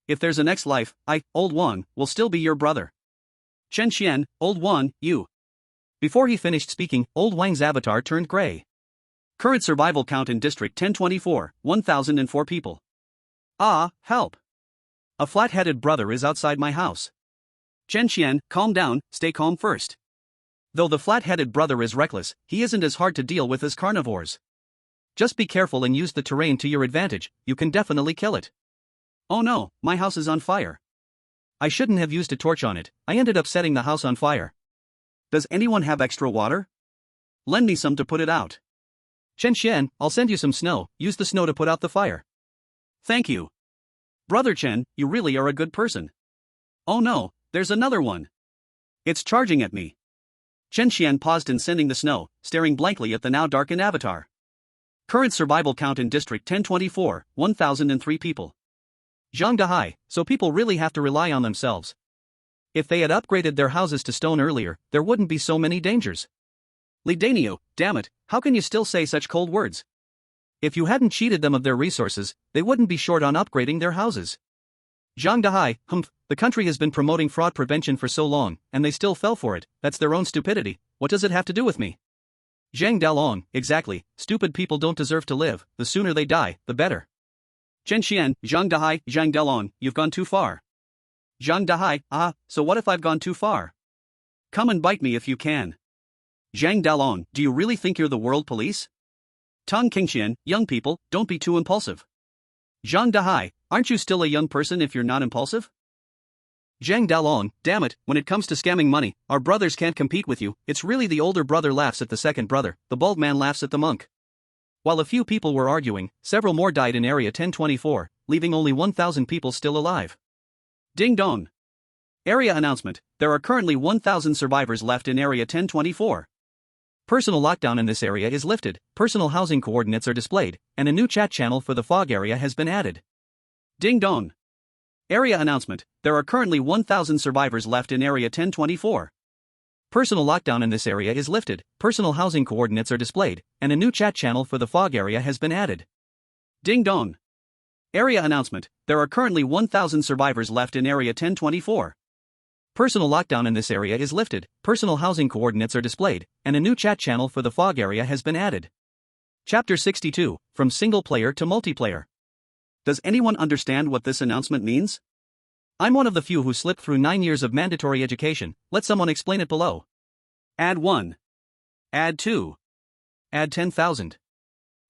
[SPEAKER 2] If there's a next life, I, Old Wang, will still be your brother. Chen Xian, Old Wang, you.
[SPEAKER 1] Before he finished speaking, Old Wang's avatar turned gray.
[SPEAKER 2] Current survival count in District 1024, 1,004 people. Ah, help. A flat-headed brother is outside my house. Chen Xian, calm down, stay calm first. Though the flat-headed brother is reckless, he isn't as hard to deal with as carnivores.
[SPEAKER 1] Just be careful and use the terrain to your advantage, you can definitely kill it.
[SPEAKER 2] Oh no, my house is on fire.
[SPEAKER 1] I shouldn't have used a torch on it, I ended up setting the house on fire.
[SPEAKER 2] Does anyone have extra water? Lend me some to put it out.
[SPEAKER 1] Chen Xian, I'll send you some snow, use the snow to put out the fire.
[SPEAKER 2] Thank you. Brother Chen, you really are a good person. Oh no, there's another one. It's charging at me. Chen Xian paused in sending the snow, staring blankly at the now darkened avatar. Current survival count in District 1024, 1,003 people.
[SPEAKER 1] Zhang Dahai, so people really have to rely on themselves. If they had upgraded their houses to stone earlier, there wouldn't be so many dangers.
[SPEAKER 2] Li Daniu, damn it, how can you still say such cold words?
[SPEAKER 1] If you hadn't cheated them of their resources, they wouldn't be short on upgrading their houses. Zhang Dahai, the country has been promoting fraud prevention for so long, and they still fell for it, that's their own stupidity, what does it have to do with me? Zhang Dalong, exactly, stupid people don't deserve to live, the sooner they die, the better.
[SPEAKER 2] Chen Xian, Zhang Dahai, Zhang Dalong, you've gone too far. Zhang Dahai, so what if I've gone too far? Come and bite me if you can. Zhang Dalong, do you really think you're the world police? Tang Qingxian, young people, don't be too impulsive. Zhang Dahai, aren't you still a young person if you're not impulsive?
[SPEAKER 1] Zhang Dalong, damn it, when it comes to scamming money, our brothers can't compete with you, it's really the older brother laughs at the second brother, the bald man laughs at the monk. While a few people were arguing, several more died in Area 1024, leaving only 1,000 people still alive.
[SPEAKER 2] Ding dong. Area announcement, there are currently 1,000 survivors left in Area 1024.
[SPEAKER 1] Personal lockdown in this area is lifted, personal housing coordinates are displayed, and a new chat channel for the fog area has been added.
[SPEAKER 2] Ding dong. Area announcement, there are currently 1,000 survivors left in Area 1024.
[SPEAKER 1] Personal lockdown in this area is lifted, personal housing coordinates are displayed, and a new chat channel for the fog area has been added.
[SPEAKER 2] Ding dong. Area announcement, there are currently 1,000 survivors left in Area 1024.
[SPEAKER 1] Personal lockdown in this area is lifted, personal housing coordinates are displayed, and a new chat channel for the fog area has been added. Chapter 62, From Single Player to Multiplayer.
[SPEAKER 2] Does anyone understand what this announcement means?
[SPEAKER 1] I'm one of the few who slipped through 9 years of mandatory education, let someone explain it below.
[SPEAKER 2] Add 1. Add 2.
[SPEAKER 1] Add 10,000.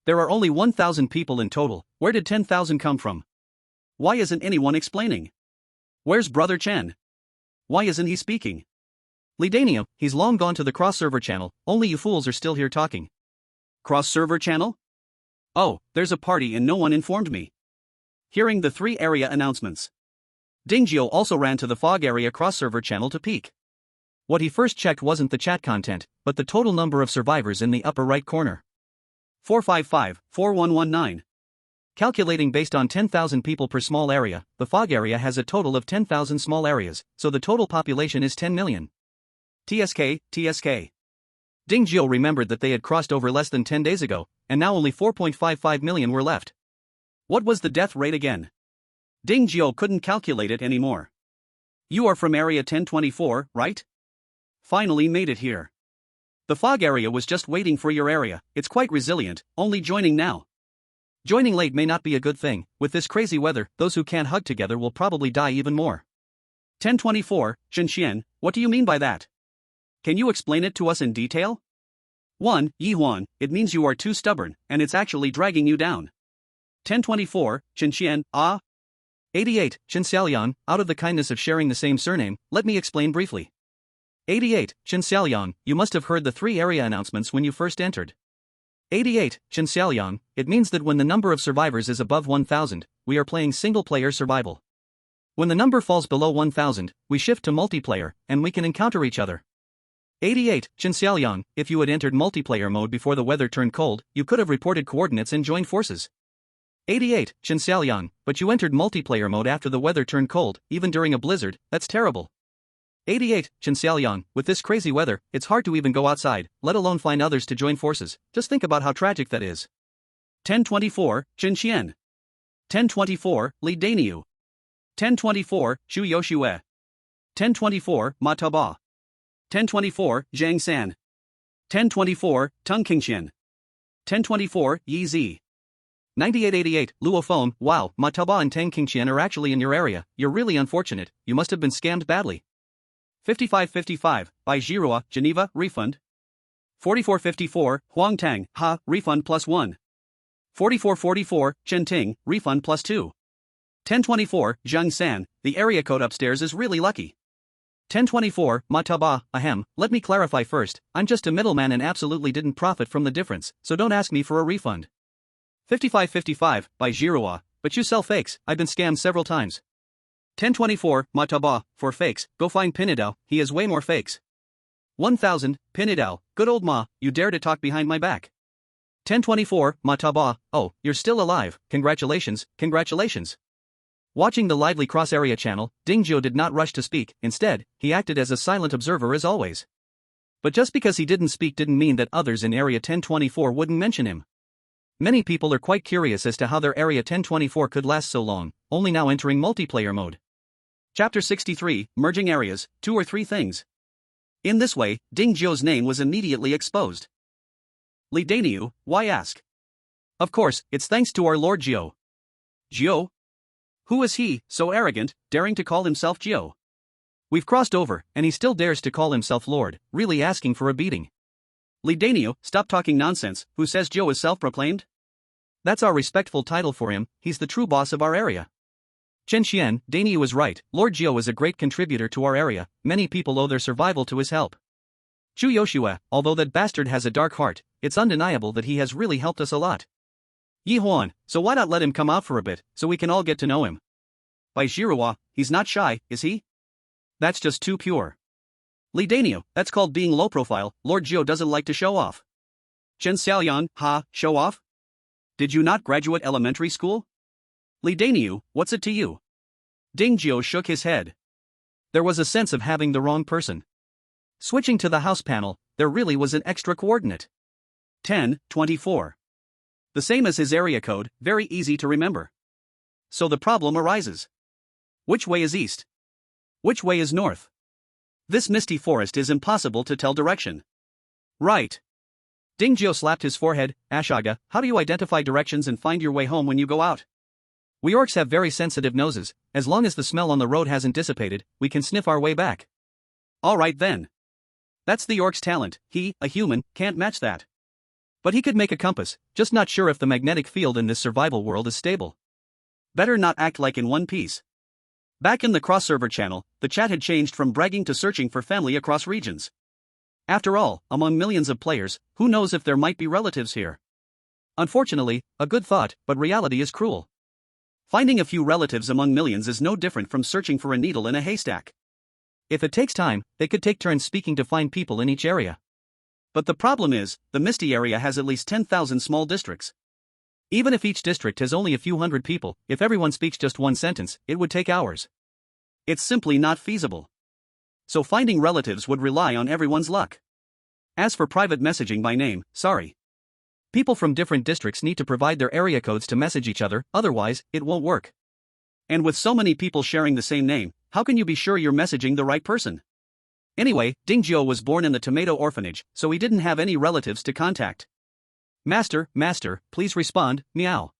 [SPEAKER 1] There are only 1,000 people in total, where did 10,000 come from?
[SPEAKER 2] Why isn't anyone explaining? Where's Brother Chen? Why isn't he speaking?
[SPEAKER 1] Lidania, he's long gone to the cross-server channel, only you fools are still here talking.
[SPEAKER 2] Cross-server channel? Oh, there's a party and no one informed me. Hearing the 3 area announcements,
[SPEAKER 1] Dingjio also ran to the fog area cross-server channel to peek. What he first checked wasn't the chat content, but the total number of survivors in the upper right corner.
[SPEAKER 2] 455-4119.
[SPEAKER 1] Calculating based on 10,000 people per small area, the fog area has a total of 10,000 small areas, so the total population is 10 million.
[SPEAKER 2] TSK.
[SPEAKER 1] Dingjio remembered that they had crossed over less than 10 days ago, and now only 4.55 million were left.
[SPEAKER 2] What was the death rate again? Dingjio couldn't calculate it anymore. You are from area 1024, right? Finally made it here. The fog area was just waiting for your area, it's quite resilient, only joining now.
[SPEAKER 1] Joining late may not be a good thing. With this crazy weather, those who can't hug together will probably die even more.
[SPEAKER 2] 1024, Shenxian, what do you mean by that? Can you explain it to us in detail? 1. Yihuan, it means you are too stubborn, and it's actually dragging you down. 1024, Shenxian,
[SPEAKER 1] 88, Xiaolian, out of the kindness of sharing the same surname, let me explain briefly. 88, Xiaolian, you must have heard the 3 area announcements when you first entered. 88, Xiaolian, it means that when the number of survivors is above 1,000, we are playing single-player survival. When the number falls below 1,000, we shift to multiplayer, and we can encounter each other. 88, Xiaolian, if you had entered multiplayer mode before the weather turned cold, you could have reported coordinates and joined forces. 88, Xiaolian, but you entered multiplayer mode after the weather turned cold, even during a blizzard, that's terrible. 88, Xiaolian, with this crazy weather, it's hard to even go outside, let alone find others to join forces, just think about how tragic that is.
[SPEAKER 2] 1024, Xian. 1024, Li Daniu. 1024, Shu Yoshue. 1024, Ma Taba. 1024, Zhang San. 1024, Tung Qingxian. 1024, Yi Zi.
[SPEAKER 1] 9888, Luo Phone, wow, Ma Taba and Tang Qingxian are actually in your area, you're really unfortunate, you must have been scammed badly.
[SPEAKER 2] 5555, by Jirua, Geneva, refund. 4454, Huang Tang, ha, refund +1. 4444, Chen Ting, refund +2. 1024, Zhang San, the area code upstairs is really lucky.
[SPEAKER 1] 1024, Mataba, ahem, let me clarify first, I'm just a middleman and absolutely didn't profit from the difference, so don't ask me for a refund. 5555, by Jirua, but you sell fakes, I've been scammed several times. 1024, Mataba, for fakes, go find Pinidao, he has way more fakes. 1000, Pinidao, good old Ma, you dare to talk behind my back. 1024, Mataba, oh, you're still alive, congratulations, congratulations. Watching the lively cross-area channel, Dingjio did not rush to speak, instead, he acted as a silent observer as always. But just because he didn't speak didn't mean that others in Area 1024 wouldn't mention him. Many people are quite curious as to how their Area 1024 could last so long, only now entering multiplayer mode. Chapter 63, Merging Areas, 2 or 3 things. In this way, Dingjio's name was immediately exposed. Li Daniu, why ask? Of course, it's thanks to our Lord Jio. Jio? Who is he, so arrogant, daring to call himself Jio? We've crossed over, and he still dares to call himself Lord, really asking for a beating. Li Daniu, stop talking nonsense, who says Jio is self-proclaimed? That's our respectful title for him, he's the true boss of our area. Chen Xian, Daniu is right, Lord Jio is a great contributor to our area, many people owe their survival to his help. Chu Yoshua, although that bastard has a dark heart, it's undeniable that he has really helped us a lot. Yi Huan, so why not let him come out for a bit, so we can all get to know him? By Jirua, he's not shy, is he? That's just too pure. Li Daniu, that's called being low profile, Lord Jio doesn't like to show off. Chen Xiaolian, ha, show off? Did you not graduate elementary school? Li Daniu, what's it to you? Dingjio shook his head. There was a sense of having the wrong person. Switching to the house panel, there really was an extra coordinate. 1024. The same as his area code, very easy to remember. So the problem arises. Which way is east? Which way is north? This misty forest is impossible to tell direction. Right. Dingjio slapped his forehead, Ashaga, how do you identify directions and find your way home when you go out? We orcs have very sensitive noses, as long as the smell on the road hasn't dissipated, we can sniff our way back. Alright then. That's the orc's talent, he, a human, can't match that. But he could make a compass, just not sure if the magnetic field in this survival world is stable. Better not act like in One Piece.
[SPEAKER 2] Back in the cross-server channel, the chat had changed from bragging to searching for family across regions. After all, among millions of players, who knows if there might be relatives here? Unfortunately, a good thought, but reality is cruel. Finding a few relatives among millions is no different from searching for a needle in a haystack.
[SPEAKER 1] If it takes time, they could take turns speaking to find people in each area.
[SPEAKER 2] But the problem is, the Misty area has at least 10,000 small districts.
[SPEAKER 1] Even if each district has only a few hundred people, if everyone speaks just one sentence, it would take hours.
[SPEAKER 2] It's simply not feasible. So finding relatives would rely on everyone's luck. As for private messaging by name, sorry.
[SPEAKER 1] People from different districts need to provide their area codes to message each other, otherwise, it won't work.
[SPEAKER 2] And with so many people sharing the same name, how can you be sure you're messaging the right person? Anyway, Dingjio was born in the tomato orphanage, so he didn't have any relatives to contact.
[SPEAKER 1] Master, please respond, meow.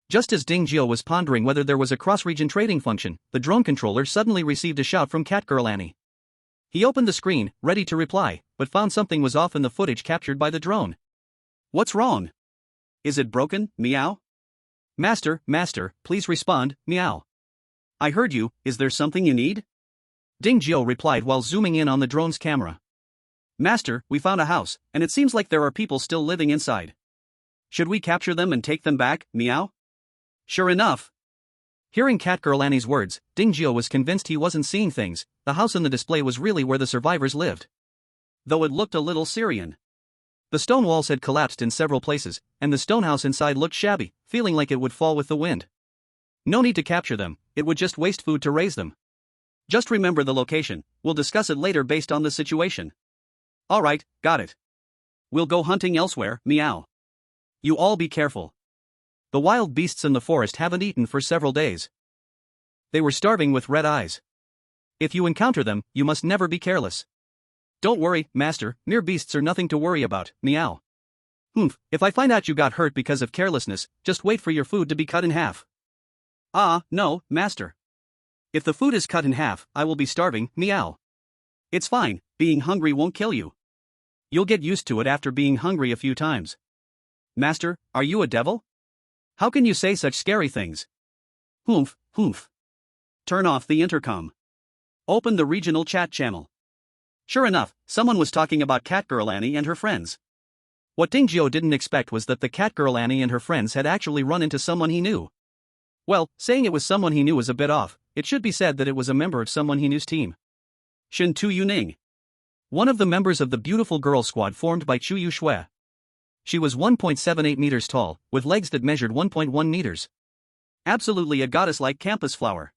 [SPEAKER 1] Just as Dingjio was pondering whether there was a cross-region trading function, the drone controller suddenly received a shout from Catgirl Annie. He opened the screen, ready to reply, but found something was off in the footage captured by the drone.
[SPEAKER 2] What's wrong? Is it broken, meow?
[SPEAKER 1] Master, please respond, meow.
[SPEAKER 2] I heard you, is there something you need?
[SPEAKER 1] Dingjio replied while zooming in on the drone's camera.
[SPEAKER 2] Master, we found a house, and it seems like there are people still living inside. Should we capture them and take them back, meow? Sure enough.
[SPEAKER 1] Hearing Catgirl Annie's words, Dingjio was convinced he wasn't seeing things. The house in the display was really where the survivors lived.
[SPEAKER 2] Though it looked a little Syrian.
[SPEAKER 1] The stone walls had collapsed in several places, and the stone house inside looked shabby, feeling like it would fall with the wind. No need to capture them, it would just waste food to raise them.
[SPEAKER 2] Just remember the location, we'll discuss it later based on the situation. Alright, got it. We'll go hunting elsewhere, meow. You all be careful.
[SPEAKER 1] The wild beasts in the forest haven't eaten for several days. They were starving with red eyes. If you encounter them, you must never be careless.
[SPEAKER 2] Don't worry, master, mere beasts are nothing to worry about, meow.
[SPEAKER 1] If I find out you got hurt because of carelessness, just wait for your food to be cut in half.
[SPEAKER 2] No, master. If the food is cut in half, I will be starving, meow. It's fine, being hungry won't kill you. You'll get used to it after being hungry a few times. Master, are you a devil? How can you say such scary things? Humph. Turn off the intercom. Open the regional chat channel. Sure enough, someone was talking about Catgirl Annie and her friends.
[SPEAKER 1] What Dingjio didn't expect was that the Catgirl Annie and her friends had actually run into someone he knew. Well, saying it was someone he knew was a bit off. It should be said that it was a member of someone he knew's team.
[SPEAKER 2] Shin Tu Yuning.
[SPEAKER 1] One of the members of the beautiful girl squad formed by Chu Yuxue. She was 1.78 meters tall, with legs that measured 1.1 meters.
[SPEAKER 2] Absolutely a goddess-like campus flower.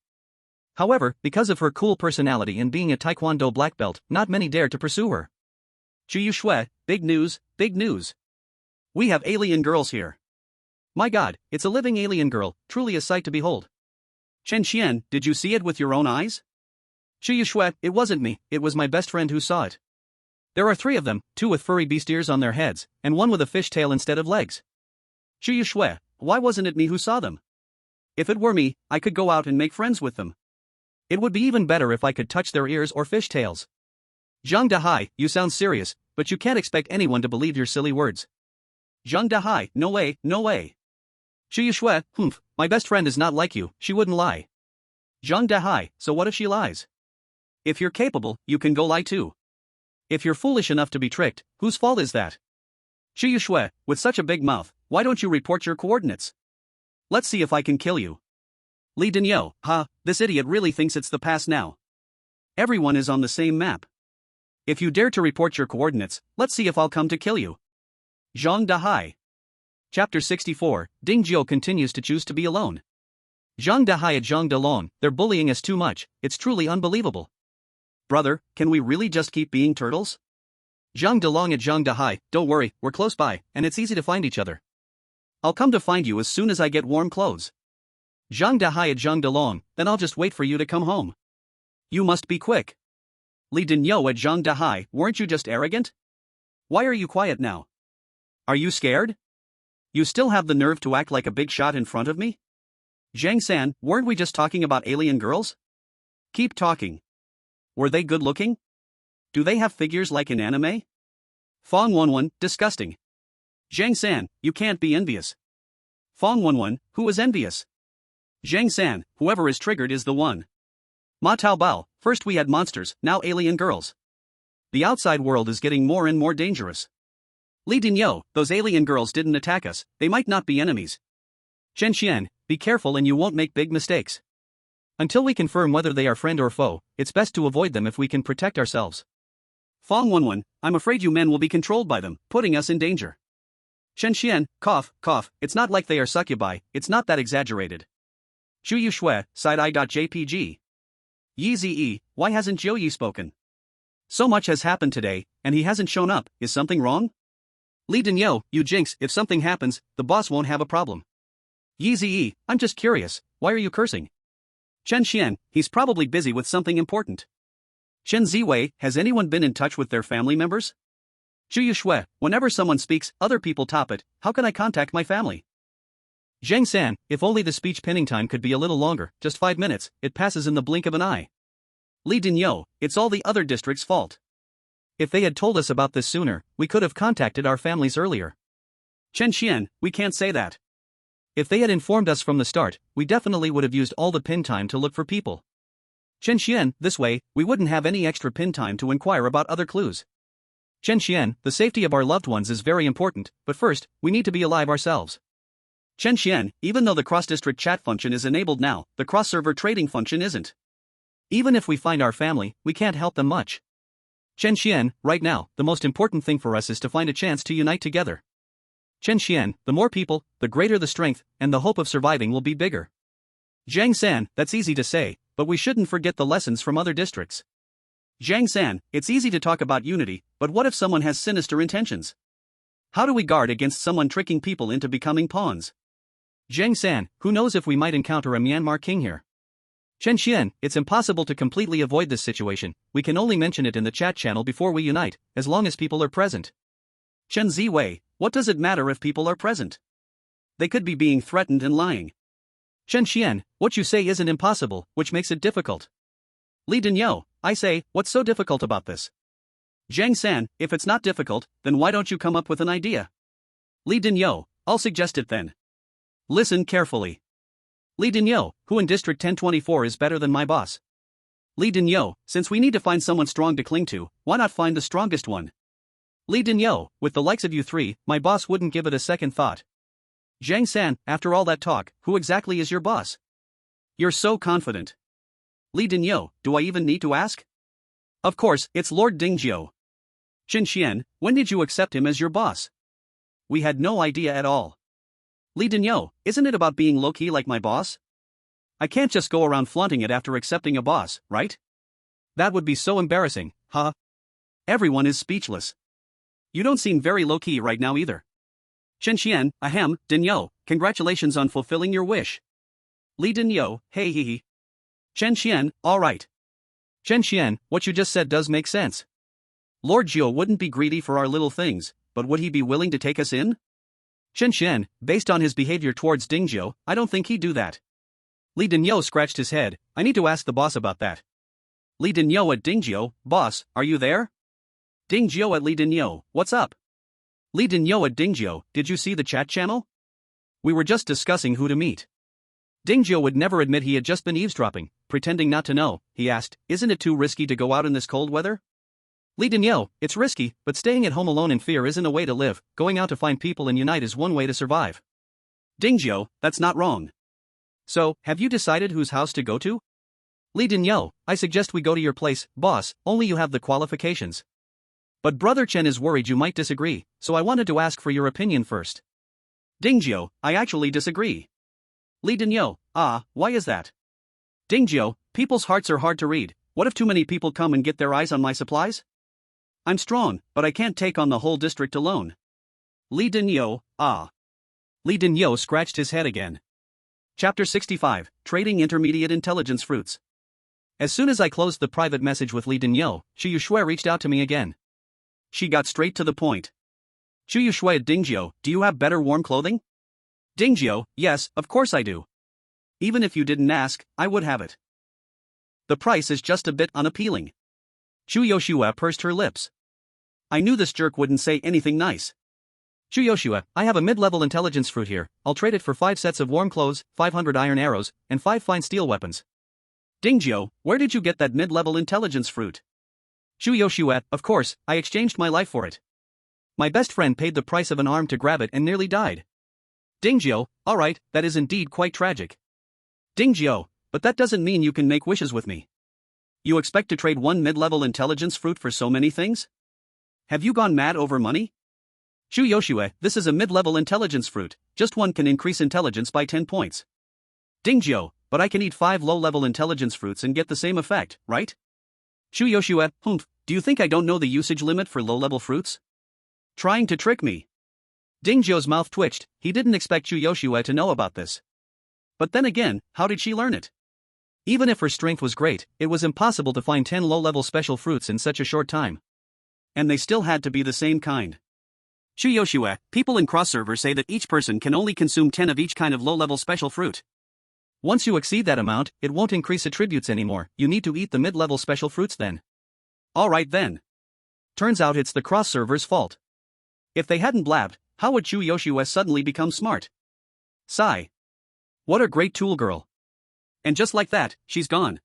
[SPEAKER 1] However, because of her cool personality and being a Taekwondo black belt, not many dared to pursue her.
[SPEAKER 2] Chu Yuxue, big news. We have alien girls here. My god, it's a living alien girl, truly a sight to behold. Chen Xian, did you see it with your own eyes?
[SPEAKER 1] Chu Yuxue, it wasn't me, it was my best friend who saw it. There are 3 of them, 2 with furry beast ears on their heads, and 1 with a fish tail instead of legs.
[SPEAKER 2] Chu Yuxue, why wasn't it me who saw them? If it were me, I could go out and make friends with them.
[SPEAKER 1] It would be even better if I could touch their ears or fish tails. Zhang Dahai, you sound serious, but you can't expect anyone to believe your silly words.
[SPEAKER 2] Zhang Dahai, no way.
[SPEAKER 1] Chu Yuxue, my best friend is not like you, she wouldn't lie.
[SPEAKER 2] Zhang Dahai, so what if she lies? If you're capable, you can go lie too. If you're foolish enough to be tricked, whose fault is that? Chu Yuxue, with such a big mouth, why don't you report your coordinates? Let's see if I can kill you. Li Dinyo, this idiot really thinks it's the past now. Everyone is on the same map. If you dare to report your coordinates, let's see if I'll come to kill you. Zhang Dahai.
[SPEAKER 1] Chapter 64, Dingjio continues to choose to be alone. Zhang Dahai at Zhang Dalong, they're bullying us too much, it's truly unbelievable.
[SPEAKER 2] Brother, can we really just keep being turtles?
[SPEAKER 1] Zhang Dalong at Zhang Dahai, don't worry, we're close by, and it's easy to find each other.
[SPEAKER 2] I'll come to find you as soon as I get warm clothes.
[SPEAKER 1] Zhang Dahai at Zhang Dalong, then I'll just wait for you to come home.
[SPEAKER 2] You must be quick. Li Dinyo at Zhang Dahai, weren't you just arrogant? Why are you quiet now? Are you scared? You still have the nerve to act like a big shot in front of me? Zhang San, weren't we just talking about alien girls? Keep talking. Were they good looking? Do they have figures like in anime? Fong Wenwen, disgusting. Zhang San, you can't be envious. Fong Wenwen, who is envious? Zhang San, whoever is triggered is the one. Ma Tao Bao, first we had monsters, now alien girls. The outside world is getting more and more dangerous. Li Dinyo, those alien girls didn't attack us, they might not be enemies.
[SPEAKER 1] Chen Xian, be careful and you won't make big mistakes. Until we confirm whether they are friend or foe, it's best to avoid them if we can protect ourselves.
[SPEAKER 2] Fong Wenwen, I'm afraid you men will be controlled by them, putting us in danger. Chen Xian, cough, cough, it's not like they are succubi, it's not that exaggerated. Chu Yu Shui, side-eye.jpg. Yi Zi, why hasn't Zhou Yi spoken? So much has happened today, and he hasn't shown up, is something wrong? Li Dinyo, you jinx, if something happens, the boss won't have a problem. Yi Zi, I'm just curious, why are you cursing? Chen Xian, he's probably busy with something important. Chen Ziwei, has anyone been in touch with their family members? Zhu Yushui, whenever someone speaks, other people top it, how can I contact my family?
[SPEAKER 1] Zhang San, if only the speech pinning time could be a little longer, just 5 minutes, it passes in the blink of an eye.
[SPEAKER 2] Li Dinyo, it's all the other district's fault.
[SPEAKER 1] If they had told us about this sooner, we could have contacted our families earlier.
[SPEAKER 2] Chen Xian, we can't say that.
[SPEAKER 1] If they had informed us from the start, we definitely would have used all the pin time to look for people.
[SPEAKER 2] Chen Xian, this way, we wouldn't have any extra pin time to inquire about other clues.
[SPEAKER 1] Chen Xian, the safety of our loved ones is very important, but first, we need to be alive ourselves.
[SPEAKER 2] Chen Xian, even though the cross-district chat function is enabled now, the cross-server trading function isn't.
[SPEAKER 1] Even if we find our family, we can't help them much. Chen Xian, right now, the most important thing for us is to find a chance to unite together. Chen Xian, the more people, the greater the strength, and the hope of surviving will be bigger.
[SPEAKER 2] Zhang San, that's easy to say, but we shouldn't forget the lessons from other districts. Zhang San, it's easy to talk about unity, but what if someone has sinister intentions? How do we guard against someone tricking people into becoming pawns?
[SPEAKER 1] Zhang San, who knows if we might encounter a Myanmar king here? Chen Xian, it's impossible to completely avoid this situation, we can only mention it in the chat channel before we unite, as long as people are present.
[SPEAKER 2] Chen Ziwei, what does it matter if people are present? They could be being threatened and lying.
[SPEAKER 1] Chen Xian, what you say isn't impossible, which makes it difficult.
[SPEAKER 2] Li Dinyo, I say, what's so difficult about this? Zhang San, if it's not difficult, then why don't you come up with an idea? Li Dinyo, I'll suggest it then. Listen carefully. Li Dinyo, who in District 1024 is better than my boss? Li Dinyo, since we need to find someone strong to cling to, why not find the strongest one? Li Dinyo, with the likes of you three, my boss wouldn't give it a second thought. Zhang San, after all that talk, who exactly is your boss? You're so confident. Li Dinyo, do I even need to ask? Of course, it's Lord Dingjiu. Chen Xian, when did you accept him as your boss? We had no idea at all. Li Dinyo, isn't it about being low-key like my boss? I can't just go around flaunting it after accepting a boss, right?
[SPEAKER 1] That would be so embarrassing, huh?
[SPEAKER 2] Everyone is speechless. You don't seem very low-key right now either. Chen Xian, ahem, Dinyo, congratulations on fulfilling your wish. Li Dinyo, hey hee hee. Chen Xian, alright.
[SPEAKER 1] Chen Xian, what you just said does make sense.
[SPEAKER 2] Lord Jiu wouldn't be greedy for our little things, but would he be willing to take us in?
[SPEAKER 1] Chen Xian, based on his behavior towards Dingjiu, I don't think he'd do that.
[SPEAKER 2] Li Dinyo scratched his head, I need to ask the boss about that. Li Dinyo at Dingjiu, boss, are you there? Dingjiu at Li Dinyo, what's up? Li Dinyo at Dingjiu, did you see the chat channel?
[SPEAKER 1] We were just discussing who to meet. Dingjiu would never admit he had just been eavesdropping, pretending not to know. He asked, isn't it too risky to go out in this cold weather? Li Dinyo, it's risky, but staying at home alone in fear isn't a way to live, going out to find people and unite is one way to survive.
[SPEAKER 2] Dingjiu, that's not wrong.
[SPEAKER 1] So, have you decided whose house to go to? Li Dinyo, I suggest we go to your place, boss, only you have the qualifications. But Brother Chen is worried you might disagree, so I wanted to ask for your opinion first.
[SPEAKER 2] Dingjiu, I actually disagree. Li Dinyo, why is that? Dingjiu, people's hearts are hard to read, what if too many people come and get their eyes on my supplies? I'm strong, but I can't take on the whole district alone. Li Dinyo,
[SPEAKER 1] Li Dinyo scratched his head again.
[SPEAKER 2] Chapter 65, Trading Intermediate Intelligence Fruits.
[SPEAKER 1] As soon as I closed the private message with Li Dinyo, Chu Yushui reached out to me again.
[SPEAKER 2] She got straight to the point. Chu Yushui at Dingjiu, do you have better warm clothing? Dingjiu, yes, of course I do. Even if you didn't ask, I would have it. The price is just a bit unappealing.
[SPEAKER 1] Chu Yoshua pursed her lips.
[SPEAKER 2] I knew this jerk wouldn't say anything nice.
[SPEAKER 1] Chu Yoshua, I have a mid-level intelligence fruit here, I'll trade it for 5 sets of warm clothes, 500 iron arrows, and 5 fine steel weapons.
[SPEAKER 2] Dingjio, where did you get that mid-level intelligence fruit?
[SPEAKER 1] Shu Yoshue, of course, I exchanged my life for it. My best friend paid the price of an arm to grab it and nearly died.
[SPEAKER 2] Dingjio, alright, that is indeed quite tragic. Dingjio, but that doesn't mean you can make wishes with me. You expect to trade one mid-level intelligence fruit for so many things? Have you gone mad over money?
[SPEAKER 1] Shu Yoshue, this is a mid-level intelligence fruit, just one can increase intelligence by 10 points.
[SPEAKER 2] Dingjio, but I can eat 5 low-level intelligence fruits and get the same effect, right?
[SPEAKER 1] Shu Yoshue,
[SPEAKER 2] do you think I don't know the usage limit for low-level fruits? Trying to trick me.
[SPEAKER 1] Dingjio's mouth twitched, he didn't expect Shu Yoshue to know about this.
[SPEAKER 2] But then again, how did she learn it?
[SPEAKER 1] Even if her strength was great, it was impossible to find 10 low-level special fruits in such a short time.
[SPEAKER 2] And they still had to be the same kind.
[SPEAKER 1] Shu Yoshue, people in cross-server say that each person can only consume 10 of each kind of low-level special fruit. Once you exceed that amount, it won't increase attributes anymore, you need to eat the mid-level special fruits then.
[SPEAKER 2] Alright then.
[SPEAKER 1] Turns out it's the cross-server's fault.
[SPEAKER 2] If they hadn't blabbed, how would Shu Yoshue suddenly become smart? Sigh.
[SPEAKER 1] What a great tool girl.
[SPEAKER 2] And just like that, she's gone.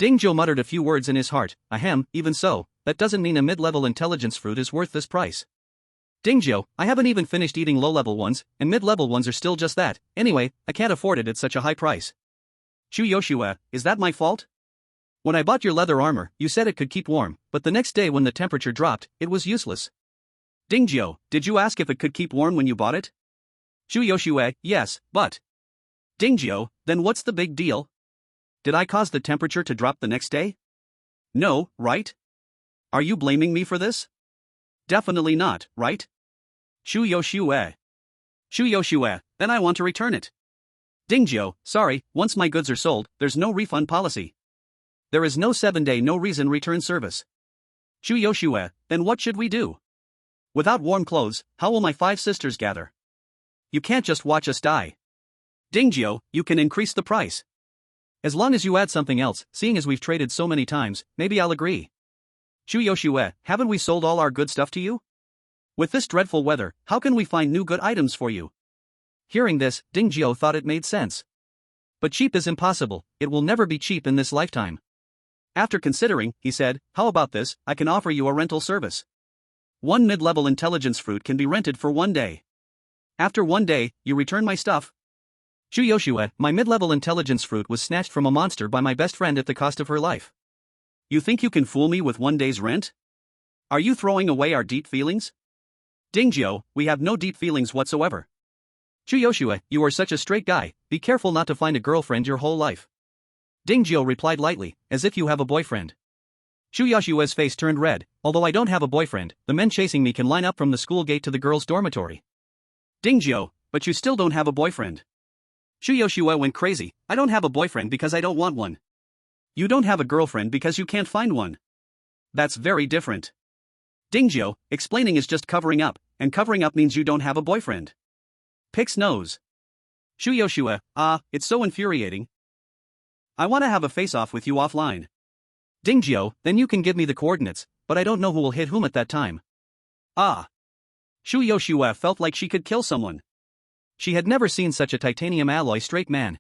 [SPEAKER 1] Dingjio muttered a few words in his heart, ahem, even so, that doesn't mean a mid-level intelligence fruit is worth this price. Dingjio, I haven't even finished eating low-level ones, and mid-level ones are still just that, anyway, I can't afford it at such a high price.
[SPEAKER 2] Shu Yoshue, is that my fault?
[SPEAKER 1] When I bought your leather armor, you said it could keep warm, but the next day when the temperature dropped, it was useless.
[SPEAKER 2] Dingjio, did you ask if it could keep warm when you bought it?
[SPEAKER 1] Shu Yoshue, yes, but...
[SPEAKER 2] Dingjio, then what's the big deal? Did I cause the temperature to drop the next day? No, right? Are you blaming me for this? Definitely not, right?
[SPEAKER 1] Shu Yoshue.
[SPEAKER 2] Shu Yoshue, then I want to return it.
[SPEAKER 1] Dingjio, sorry, once my goods are sold, there's no refund policy. There is no 7-day no reason return service.
[SPEAKER 2] Shu Yoshue, then what should we do? Without warm clothes, how will my 5 sisters gather?
[SPEAKER 1] You can't just watch us die.
[SPEAKER 2] Dingjio, you can increase the price.
[SPEAKER 1] As long as you add something else, seeing as we've traded so many times, maybe I'll agree.
[SPEAKER 2] Shu Yoshue, haven't we sold all our good stuff to you? With this dreadful weather, how can we find new good items for you?
[SPEAKER 1] Hearing this, Dingjio thought it made sense. But cheap is impossible, it will never be cheap in this lifetime.
[SPEAKER 2] After considering, he said, how about this, I can offer you a rental service. 1 mid-level intelligence fruit can be rented for 1 day. After 1 day, you return my stuff.
[SPEAKER 1] Shu Yoshue, my mid-level intelligence fruit was snatched from a monster by my best friend at the cost of her life.
[SPEAKER 2] You think you can fool me with 1 day's rent? Are you throwing away our deep feelings? Dingjio, we have no deep feelings whatsoever.
[SPEAKER 1] Shu Yoshue, you are such a straight guy, be careful not to find a girlfriend your whole life. Dingjio replied lightly, as if you have a boyfriend. Shu Yoshue's face turned red, although I don't have a boyfriend, the men chasing me can line up from the school gate to the girls' dormitory.
[SPEAKER 2] Dingjio, but you still don't have a boyfriend. Shu Yoshue went crazy, I don't have a boyfriend because I don't want one. You don't have a girlfriend because you can't find one. That's very different. Dingjio, explaining is just covering up, and covering up means you don't have a boyfriend. Picks nose. Shu Yoshue, it's so infuriating. I want to have a face-off with you offline.
[SPEAKER 1] Dingjio, then you can give me the coordinates, but I don't know who will hit whom at that time.
[SPEAKER 2] Shu Yoshue felt like she could kill someone.
[SPEAKER 1] She had never seen such a titanium alloy straight man.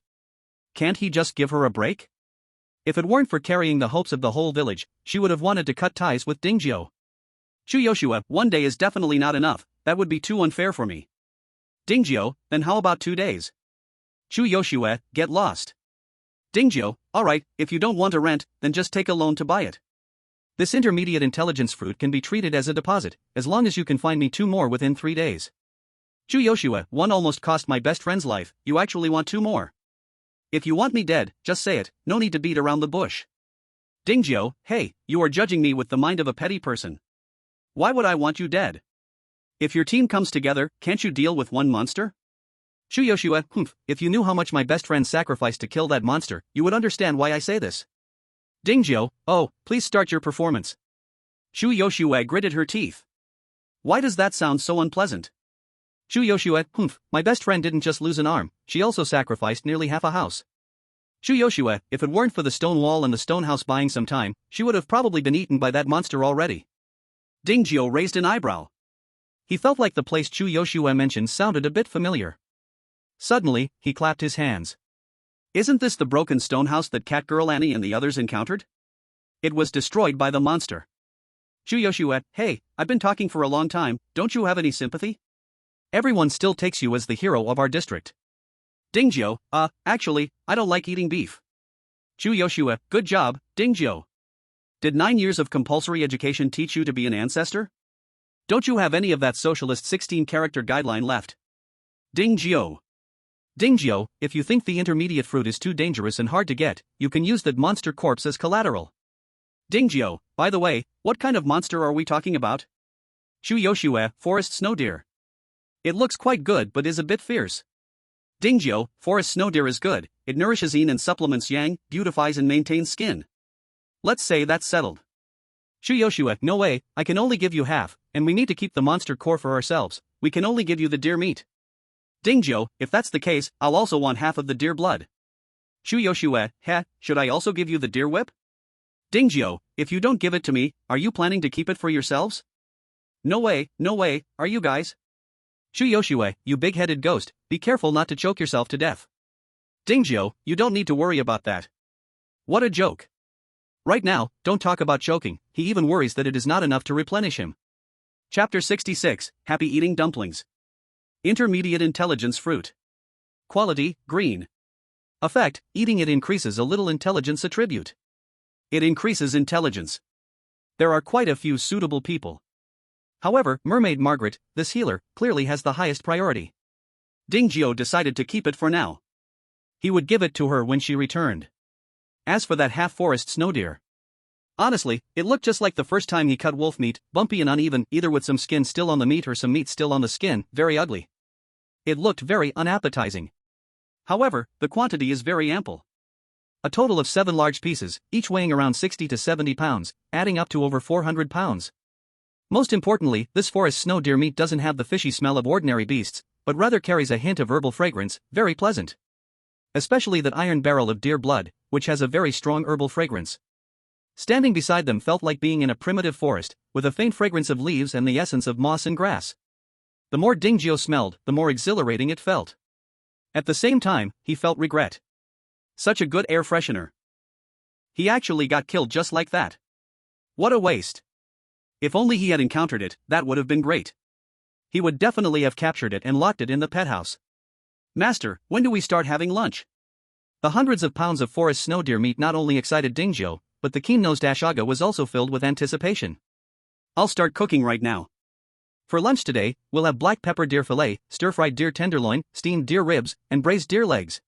[SPEAKER 2] Can't he just give her a break?
[SPEAKER 1] If it weren't for carrying the hopes of the whole village, she would have wanted to cut ties with Dingjio.
[SPEAKER 2] Shu Yoshue, 1 day is definitely not enough, that would be too unfair for me. Dingjio, then how about 2 days?
[SPEAKER 1] Shu Yoshue, get lost.
[SPEAKER 2] Dingjio, alright, if you don't want a rent, then just take a loan to buy it.
[SPEAKER 1] This intermediate intelligence fruit can be treated as a deposit, as long as you can find me 2 more within 3 days.
[SPEAKER 2] Shu Yoshue, 1 almost cost my best friend's life, you actually want 2 more. If you want me dead, just say it, no need to beat around the bush. Dingjio, hey, you are judging me with the mind of a petty person. Why would I want you dead? If your team comes together, can't you deal with 1 monster?
[SPEAKER 1] Shu Yoshue, if you knew how much my best friend sacrificed to kill that monster, you would understand why I say this.
[SPEAKER 2] Dingjio, please start your performance. Shu Yoshue gritted her teeth. Why does that sound so unpleasant?
[SPEAKER 1] Shu Yoshue, my best friend didn't just lose an arm, she also sacrificed nearly half a house. Shu Yoshue, if it weren't for the stone wall and the stone house buying some time, she would have probably been eaten by that monster already.
[SPEAKER 2] Dingjio raised an eyebrow.
[SPEAKER 1] He felt like the place Shu Yoshue mentioned sounded a bit familiar. Suddenly, he clapped his hands.
[SPEAKER 2] Isn't this the broken stone house that Catgirl Annie and the others encountered? It was destroyed by the monster. Shu Yoshua, hey, I've been talking for a long time, don't you have any sympathy? Everyone still takes you as the hero of our district. Dingjio, actually, I don't like eating beef. Shu Yoshua, good job, Dingjio. Did 9 years of compulsory education teach you to be an ancestor? Don't you have any of that socialist 16-character guideline left? Dingjio. Dingjio, if you think the intermediate fruit is too dangerous and hard to get, you can use that monster corpse as collateral. Dingjio, by the way, what kind of monster are we talking about? Shu Yoshua, forest snow deer. It looks quite good but is a bit fierce. Dingjio, forest snow deer is good, it nourishes yin and supplements yang, beautifies and maintains skin. Let's say that's settled. Shu Yoshua, no way, I can only give you half, and we need to keep the monster core for ourselves, we can only give you the deer meat. Dingjio, if that's the case, I'll also want half of the deer blood. Shu Yoshua, should I also give you the deer whip? Dingjio, if you don't give it to me, are you planning to keep it for yourselves? No way, are you guys? Shu Yoshua, you big-headed ghost, be careful not to choke yourself to death. Dingjio, you don't need to worry about that. What a joke. Right now, don't talk about choking, he even worries that it is not enough to replenish him. Chapter 66, Happy Eating Dumplings. Intermediate Intelligence Fruit. Quality, green. Effect, eating it increases a little intelligence attribute. It increases intelligence. There are quite a few suitable people. However, Mermaid Margaret, this healer, clearly has the highest priority. Dingjio decided to keep it for now. He would give it to her when she returned. As for that half-forest snow deer, honestly, it looked just like the first time he cut wolf meat, bumpy and uneven, either with some skin still on the meat or some meat still on the skin, very ugly. It looked very unappetizing. However, the quantity is very ample. A total of 7 large pieces, each weighing around 60 to 70 pounds, adding up to over 400 pounds. Most importantly, this forest snow deer meat doesn't have the fishy smell of ordinary beasts, but rather carries a hint of herbal fragrance, very pleasant. Especially that iron barrel of deer blood, which has a very strong herbal fragrance. Standing beside them felt like being in a primitive forest, with a faint fragrance of leaves and the essence of moss and grass. The more Dingjio smelled, the more exhilarating it felt. At the same time, he felt regret. Such a good air freshener. He actually got killed just like that. What a waste. If only he had encountered it, that would have been great. He would definitely have captured it and locked it in the pet house. Master, when do we start having lunch? The hundreds of pounds of forest snow deer meat not only excited Dingjio, but the keen-nosed Ashaga was also filled with anticipation. I'll start cooking right now. For lunch today, we'll have black pepper deer fillet, stir-fried deer tenderloin, steamed deer ribs, and braised deer legs.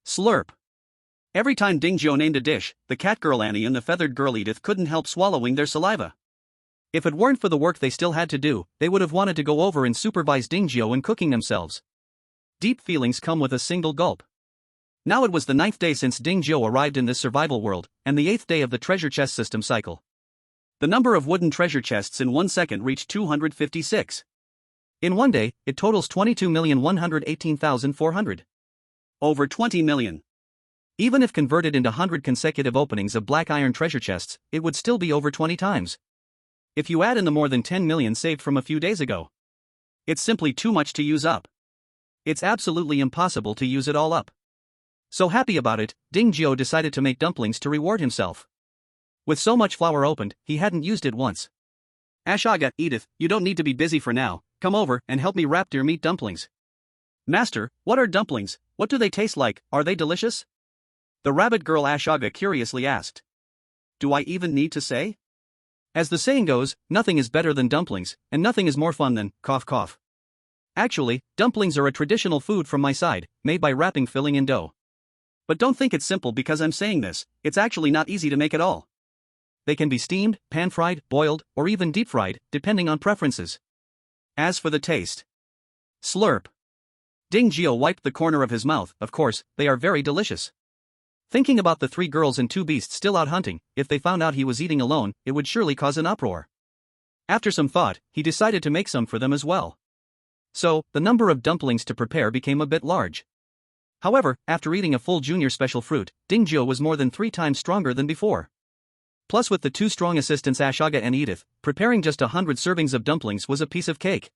[SPEAKER 2] Slurp. Every time Dingjio named a dish, the Catgirl Annie and the feathered girl Edith couldn't help swallowing their saliva. If it weren't for the work they still had to do, they would have wanted to go over and supervise Dingjio in cooking themselves. Deep feelings come with a single gulp. Now it was the 9th day since Dingjio arrived in this survival world, and the 8th day of the treasure chest system cycle. The number of wooden treasure chests in 1 second reached 256. In 1 day, it totals 22,118,400. Over 20 million. Even if converted into 100 consecutive openings of black iron treasure chests, it would still be over 20 times. If you add in the more than 10 million saved from a few days ago, it's simply too much to use up. It's absolutely impossible to use it all up. So happy about it, Dingjio decided to make dumplings to reward himself. With so much flour opened, he hadn't used it once. Ashaga, Edith, you don't need to be busy for now, come over and help me wrap deer meat dumplings. Master, what are dumplings, what do they taste like, are they delicious? The rabbit girl Ashaga curiously asked. Do I even need to say? As the saying goes, nothing is better than dumplings, and nothing is more fun than, cough cough. Actually, dumplings are a traditional food from my side, made by wrapping filling in dough. But don't think it's simple because I'm saying this, it's actually not easy to make at all. They can be steamed, pan-fried, boiled, or even deep-fried, depending on preferences. As for the taste. Slurp. Dingjio wiped the corner of his mouth, of course, they are very delicious. Thinking about the 3 girls and 2 beasts still out hunting, if they found out he was eating alone, it would surely cause an uproar. After some thought, he decided to make some for them as well. So, the number of dumplings to prepare became a bit large. However, after eating a full junior special fruit, Dingjio was more than 3 times stronger than before. Plus with the 2 strong assistants Ashaga and Edith, preparing just 100 servings of dumplings was a piece of cake.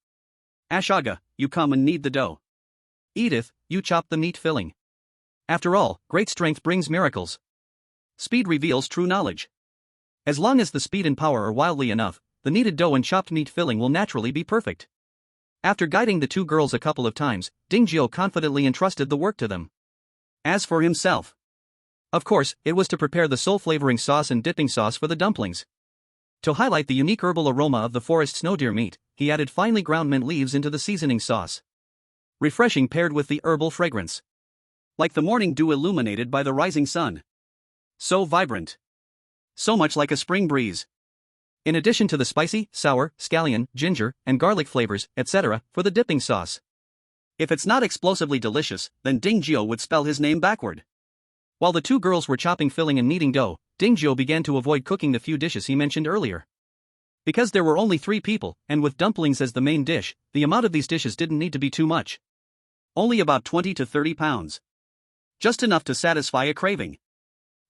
[SPEAKER 2] Ashaga, you come and knead the dough. Edith, you chop the meat filling.
[SPEAKER 1] After all, great strength brings miracles. Speed reveals true knowledge. As long as the speed and power are wildly enough, the kneaded dough and chopped meat filling will naturally be perfect. After guiding the two girls a couple of times, Ding Jiu confidently entrusted the work to them. As for himself, of course, it was to prepare the soul-flavoring sauce and dipping sauce for the dumplings. To highlight the unique herbal aroma of the forest snow deer meat, he added finely ground mint leaves into the seasoning sauce. Refreshing paired with the herbal fragrance. Like the morning dew illuminated by the rising sun. So vibrant. So much like a spring breeze. In addition to the spicy, sour, scallion, ginger, and garlic flavors, etc., for the dipping sauce. If it's not explosively delicious, then Ding Jiu would spell his name backward. While the two girls were chopping filling and kneading dough, Ding Jiu began to avoid cooking the few dishes he mentioned earlier. Because there were only 3 people, and with dumplings as the main dish, the amount of these dishes didn't need to be too much. Only about 20 to 30 pounds. Just enough to satisfy a craving.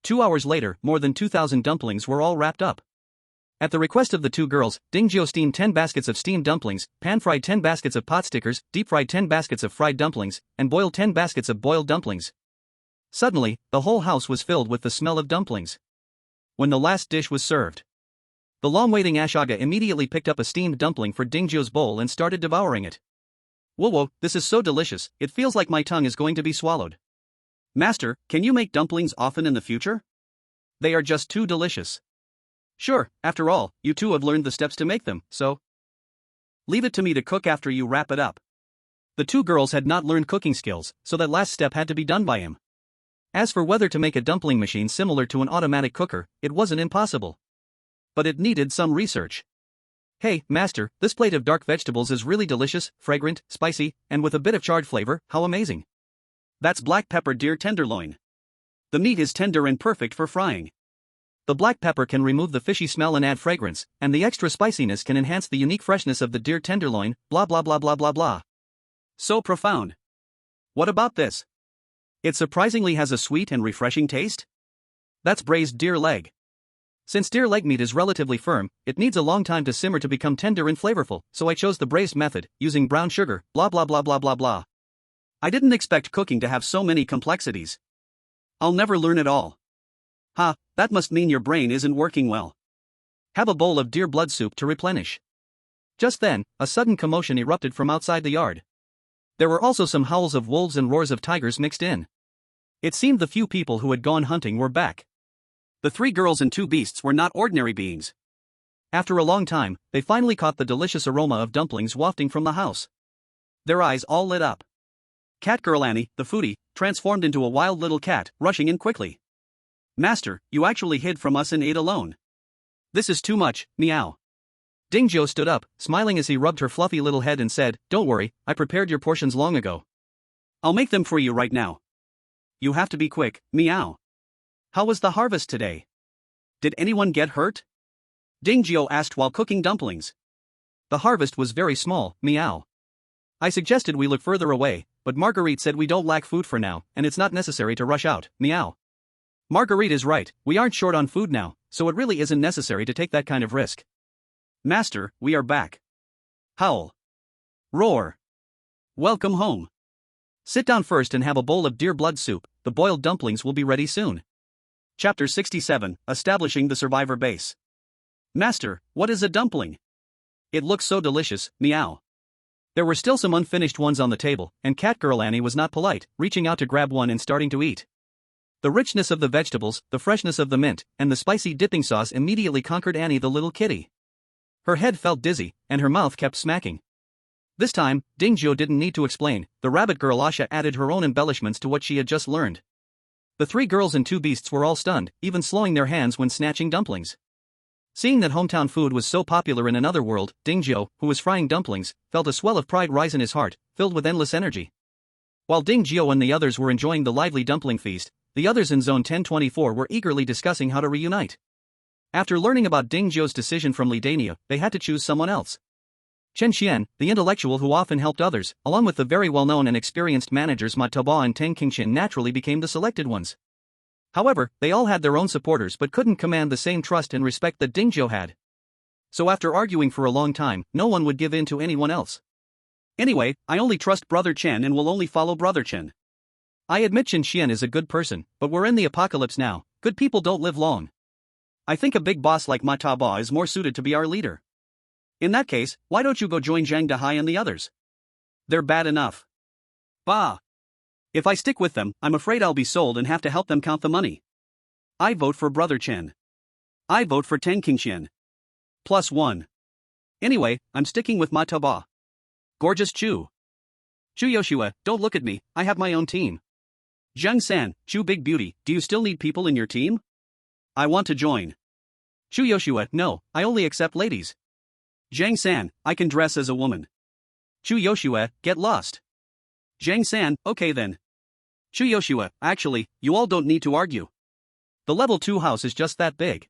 [SPEAKER 1] 2 hours later, more than 2,000 dumplings were all wrapped up. At the request of the two girls, Ding Jiu steamed 10 baskets of steamed dumplings, pan-fried 10 baskets of pot stickers, deep-fried 10 baskets of fried dumplings, and boiled 10 baskets of boiled dumplings. Suddenly, the whole house was filled with the smell of dumplings. When the last dish was served, the long-waiting Ashaga immediately picked up a steamed dumpling for Ding Jiu's bowl and started devouring it. Whoa, this is so delicious, it feels like my tongue is going to be swallowed. Master, can you make dumplings often in the future? They are just too delicious. Sure, after all, you two have learned the steps to make them, so leave it to me to cook after you wrap it up. The two girls had not learned cooking skills, so that last step had to be done by him. As for whether to make a dumpling machine similar to an automatic cooker, it wasn't impossible. But it needed some research. Hey, master, this plate of dark vegetables is really delicious, fragrant, spicy, and with a bit of charred flavor, how amazing. That's black pepper deer tenderloin. The meat is tender and perfect for frying. The black pepper can remove the fishy smell and add fragrance, and the extra spiciness can enhance the unique freshness of the deer tenderloin, blah blah blah blah blah blah. So profound. What about this? It surprisingly has a sweet and refreshing taste? That's braised deer leg. Since deer leg meat is relatively firm, it needs a long time to simmer to become tender and flavorful, so I chose the braised method, using brown sugar, blah blah blah blah blah blah. I didn't expect cooking to have so many complexities. I'll never learn it all. Ha, that must mean your brain isn't working well. Have a bowl of deer blood soup to replenish. Just then, a sudden commotion erupted from outside the yard. There were also some howls of wolves and roars of tigers mixed in. It seemed the few people who had gone hunting were back. The 3 girls and 2 beasts were not ordinary beings. After a long time, they finally caught the delicious aroma of dumplings wafting from the house. Their eyes all lit up. Catgirl Annie, the foodie, transformed into a wild little cat, rushing in quickly. Master, you actually hid from us and ate alone. This is too much, meow. Ding Jiu stood up, smiling as he rubbed her fluffy little head and said, "Don't worry, I prepared your portions long ago. I'll make them for you right now. You have to be quick, meow." How was the harvest today? Did anyone get hurt? Ding Jiu asked while cooking dumplings. The harvest was very small, meow. I suggested we look further away, but Marguerite said we don't lack food for now, and it's not necessary to rush out, meow. Marguerite is right, we aren't short on food now, so it really isn't necessary to take that kind of risk. Master, we are back. Howl. Roar. Welcome home. Sit down first and have a bowl of deer blood soup, the boiled dumplings will be ready soon. Chapter 67, Establishing the Survivor Base. Master, what is a dumpling? It looks so delicious, meow. There were still some unfinished ones on the table, and Catgirl Annie was not polite, reaching out to grab one and starting to eat. The richness of the vegetables, the freshness of the mint, and the spicy dipping sauce immediately conquered Annie the little kitty. Her head felt dizzy, and her mouth kept smacking. This time, Ding Jiu didn't need to explain, the rabbit girl Asha added her own embellishments to what she had just learned. The 3 girls and 2 beasts were all stunned, even slowing their hands when snatching dumplings. Seeing that hometown food was so popular in another world, Ding Jiu, who was frying dumplings, felt a swell of pride rise in his heart, filled with endless energy. While Ding Jiu and the others were enjoying the lively dumpling feast, the others in Zone 1024 were eagerly discussing how to reunite. After learning about Ding Jiu's decision from Li Dania, they had to choose someone else. Chen Xian, the intellectual who often helped others, along with the very well-known and experienced managers Ma Toba and Teng Qingqian naturally became the selected ones. However, they all had their own supporters but couldn't command the same trust and respect that Ding Jiu had. So after arguing for a long time, no one would give in to anyone else. Anyway, I only trust Brother Chen and will only follow Brother Chen. I admit Chen Qian is a good person, but we're in the apocalypse now, good people don't live long. I think a big boss like Ma Ba is more suited to be our leader. In that case, why don't you go join Zhang Dahai and the others? They're bad enough. Bah! If I stick with them, I'm afraid I'll be sold and have to help them count the money. I vote for Brother Chen. I vote for Tang Qingxian. +1. Anyway, I'm sticking with Ma Ba. Gorgeous Chu. Chu Yoshua, don't look at me, I have my own team. Zhang San, Chu Big Beauty, do you still need people in your team? I want to join. Chu Yoshua, no, I only accept ladies. Zhang San, I can dress as a woman. Chu Yoshua, get lost. Zhang San, okay then. Chu Yoshua, actually, you all don't need to argue. The level 2 house is just that big.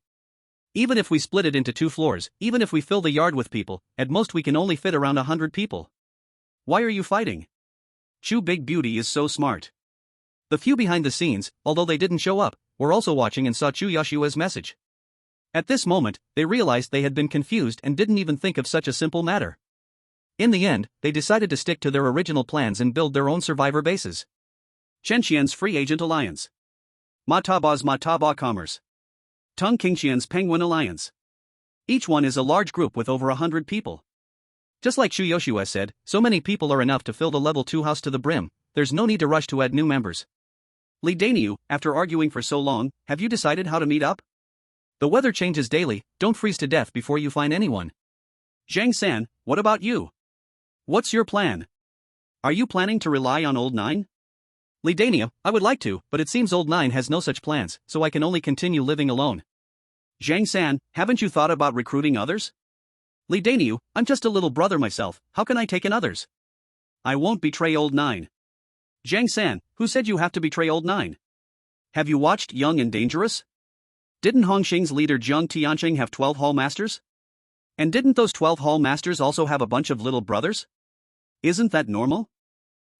[SPEAKER 1] Even if we split it into 2 floors, even if we fill the yard with people, at most we can only fit around 100 people. Why are you fighting? Chu Big Beauty is so smart. The few behind the scenes, although they didn't show up, were also watching and saw Chu Yoshua's message. At this moment, they realized they had been confused and didn't even think of such a simple matter. In the end, they decided to stick to their original plans and build their own survivor bases. Chen Qian's Free Agent Alliance. Ma Ba's Ma Ba Commerce. Tang Qingxian's Penguin Alliance. Each one is a large group with over 100 people. Just like Chu Yoshua said, so many people are enough to fill the level 2 house to the brim, there's no need to rush to add new members. Li Daniu, after arguing for so long, have you decided how to meet up? The weather changes daily, don't freeze to death before you find anyone. Zhang San, what about you? What's your plan? Are you planning to rely on Old Nine? Li Daniu, I would like to, but it seems Old Nine has no such plans, so I can only continue living alone. Zhang San, haven't you thought about recruiting others? Li Daniu, I'm just a little brother myself, how can I take in others? I won't betray Old Nine. Zhang San, who said you have to betray Old Nine? Have you watched Young and Dangerous? Didn't Hongxing's leader Jiang Tianqing have 12 hall masters? And didn't those 12 hall masters also have a bunch of little brothers? Isn't that normal?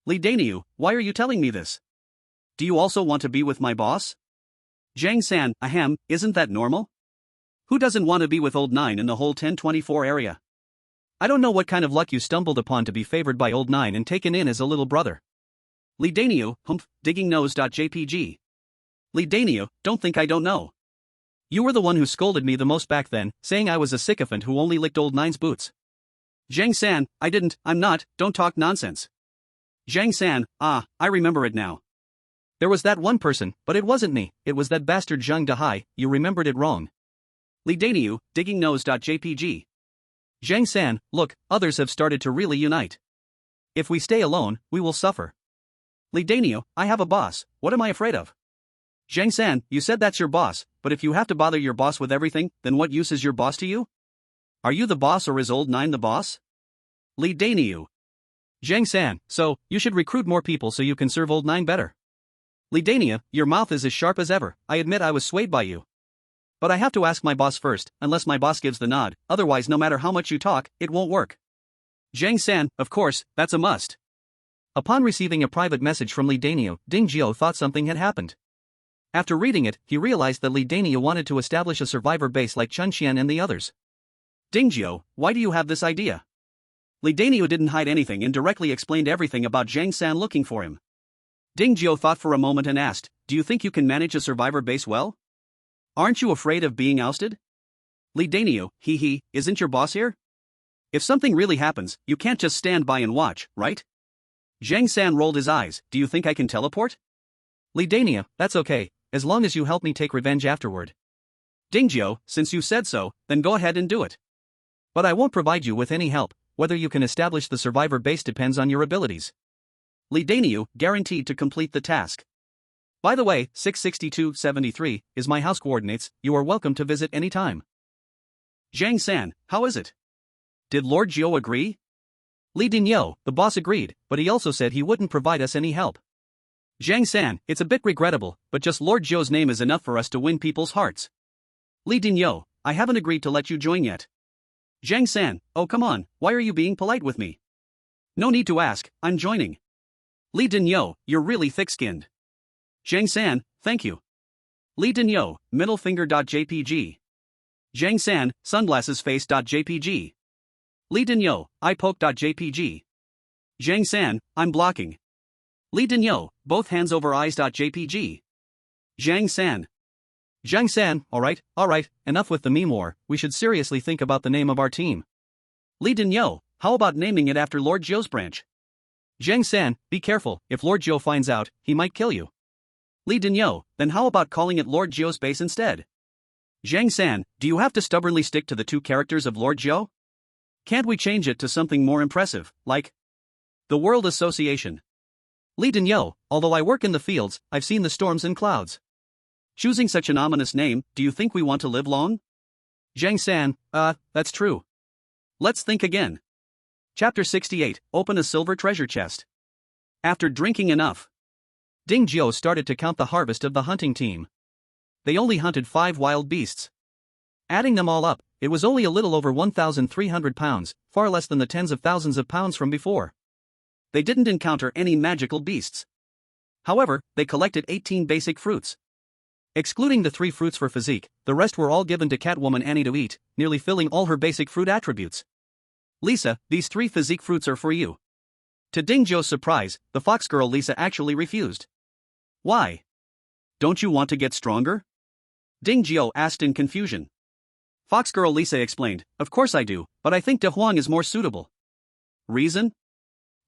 [SPEAKER 1] Li Daniu, why are you telling me this? Do you also want to be with my boss? Zhang San, ahem, isn't that normal? Who doesn't want to be with Old Nine in the whole 1024 area? I don't know what kind of luck you stumbled upon to be favored by Old Nine and taken in as a little brother. Li Daniu, humph, diggingnose.jpg. Li Daniu, don't think I don't know. You were the one who scolded me the most back then, saying I was a sycophant who only licked Old Nine's boots. Zhang San, I didn't, I'm not, don't talk nonsense. Zhang San, I remember it now. There was that one person, but it wasn't me, it was that bastard Zhang Dahai, you remembered it wrong. Li Daniu, diggingnose.jpg. Zhang San, look, others have started to really unite. If we stay alone, we will suffer. Li Daniu, I have a boss, what am I afraid of? Zhang San, you said that's your boss, but if you have to bother your boss with everything, then what use is your boss to you? Are you the boss or is Old Nine the boss? Li Daniu. Zhang San, so, you should recruit more people so you can serve Old Nine better. Li Daniu, your mouth is as sharp as ever, I admit I was swayed by you. But I have to ask my boss first, unless my boss gives the nod, otherwise no matter how much you talk, it won't work. Zhang San, of course, that's a must. Upon receiving a private message from Li Daniu, Ding Jiao thought something had happened. After reading it, he realized that Li Daniu wanted to establish a survivor base like Chen Qian and the others. Ding Jiao, why do you have this idea? Li Daniu didn't hide anything and directly explained everything about Zhang San looking for him. Ding Jiao thought for a moment and asked, do you think you can manage a survivor base well? Aren't you afraid of being ousted? Li Daniu, isn't your boss here? If something really happens, you can't just stand by and watch, right? Zhang San rolled his eyes, do you think I can teleport? Li Daniu, that's okay, as long as you help me take revenge afterward. Ding Jiao, since you said so, then go ahead and do it. But I won't provide you with any help, whether you can establish the survivor base depends on your abilities. Li Daniu, guaranteed to complete the task. By the way, 662-73 is my house coordinates, you are welcome to visit anytime. Zhang San, how is it? Did Lord Jiao agree? Li Daniu, the boss agreed, but he also said he wouldn't provide us any help. Zhang San, it's a bit regrettable, but just Lord Jiao's name is enough for us to win people's hearts. Li Daniu, I haven't agreed to let you join yet. Zhang San, oh come on, why are you being polite with me? No need to ask, I'm joining. Li Daniu, you're really thick-skinned. Zhang San, thank you. Li Daniu, middlefinger.jpg. Zhang San, sunglassesface.jpg. Li Daniu, eyepoke.jpg. Zhang San, I'm blocking.
[SPEAKER 2] Li Denyo, both hands over eyes.jpg. Zhang San.
[SPEAKER 1] Zhang San, alright, enough with the meme war, we should seriously think about the name of our team.
[SPEAKER 2] Li Denyo, how about naming it after Lord Zhou's branch?
[SPEAKER 1] Zhang San, be careful, if Lord Zhou finds out, he might kill you.
[SPEAKER 2] Li Denyo, then how about calling it Lord Zhou's base instead? Zhang San, do you have to stubbornly stick to the two characters of Lord Zhou? Can't we change it to something more impressive, like the World Association?
[SPEAKER 1] Li Denyo, although I work in the fields, I've seen the storms and clouds.
[SPEAKER 2] Choosing such an ominous name, do you think we want to live long?
[SPEAKER 1] Zhang San, that's true.
[SPEAKER 2] Let's think again. Chapter 68, Open a Silver Treasure Chest. After drinking enough,
[SPEAKER 1] Ding Jiao started to count the harvest of the hunting team. They only hunted 5 wild beasts. Adding them all up, it was only a little over 1,300 pounds, far less than the tens of thousands of pounds from before.
[SPEAKER 2] They didn't encounter any magical beasts. However, they collected 18 basic fruits.
[SPEAKER 1] Excluding the 3 fruits for physique, the rest were all given to Catwoman Annie to eat, nearly filling all her basic fruit attributes.
[SPEAKER 2] Lisa, these 3 physique fruits are for you. To Ding Jiao's surprise, the fox girl Lisa actually refused. Why? Don't you want to get stronger? Ding Jiao asked in confusion. Fox girl Lisa explained, of course I do, but I think De Huang is more suitable. Reason?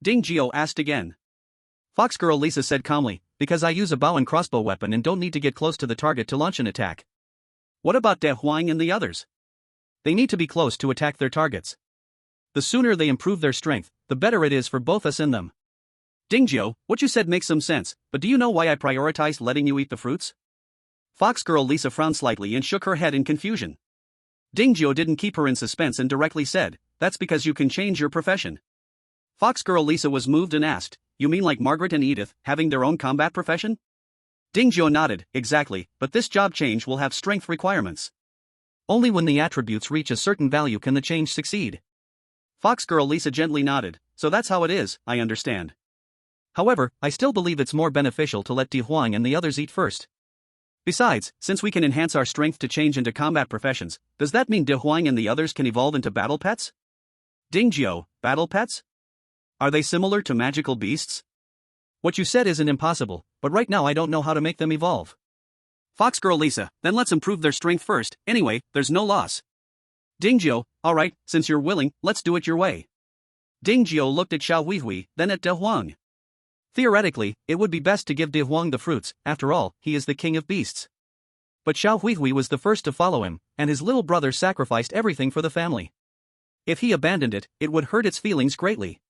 [SPEAKER 2] Ding Jiao asked again.
[SPEAKER 1] Fox girl Lisa said calmly, because I use a bow and crossbow weapon and don't need to get close to the target to launch an attack.
[SPEAKER 2] What about De Huang and the others?
[SPEAKER 1] They need to be close to attack their targets. The sooner they improve their strength, the better it is for both us and them.
[SPEAKER 2] Ding Jiao, what you said makes some sense, but do you know why I prioritized letting you eat the fruits? Fox girl Lisa frowned slightly and shook her head in confusion. Ding Jiao didn't keep her in suspense and directly said, that's because you can change your profession. Fox girl Lisa was moved and asked, you mean like Margaret and Edith, having their own combat profession? Ding Jiao nodded, exactly, but this job change will have strength requirements.
[SPEAKER 1] Only when the attributes reach a certain value can the change succeed.
[SPEAKER 2] Fox girl Lisa gently nodded, so that's how it is, I understand.
[SPEAKER 1] However, I still believe it's more beneficial to let De Huang and the others eat first.
[SPEAKER 2] Besides, since we can enhance our strength to change into combat professions, does that mean De Huang and the others can evolve into battle pets? Ding Jiao, battle pets? Are they similar to magical beasts?
[SPEAKER 1] What you said isn't impossible, but right now I don't know how to make them evolve.
[SPEAKER 2] Fox girl Lisa, then let's improve their strength first, anyway, there's no loss. Ding Jiao, alright, since you're willing, let's do it your way. Ding Jiao looked at Xiao Huihui, then at De Huang.
[SPEAKER 1] Theoretically, it would be best to give De Huang the fruits, after all, he is the king of beasts. But Xiao Huihui was the first to follow him, and his little brother sacrificed everything for the family. If he abandoned it, it would hurt its feelings greatly.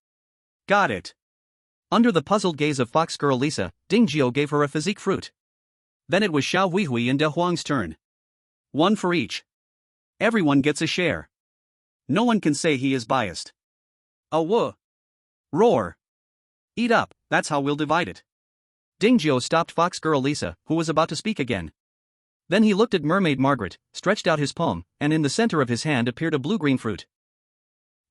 [SPEAKER 2] Got it.
[SPEAKER 1] Under the puzzled gaze of fox girl Lisa, Ding Jiao gave her a physique fruit.
[SPEAKER 2] Then it was Xiao Huihui and De Huang's turn. 1 for each. Everyone gets a share. No one can say he is biased. A woo. Roar. Eat up, that's how we'll divide it.
[SPEAKER 1] Ding Jiao stopped fox girl Lisa, who was about to speak again. Then he looked at mermaid Margaret, stretched out his palm, and in the center of his hand appeared a blue-green fruit.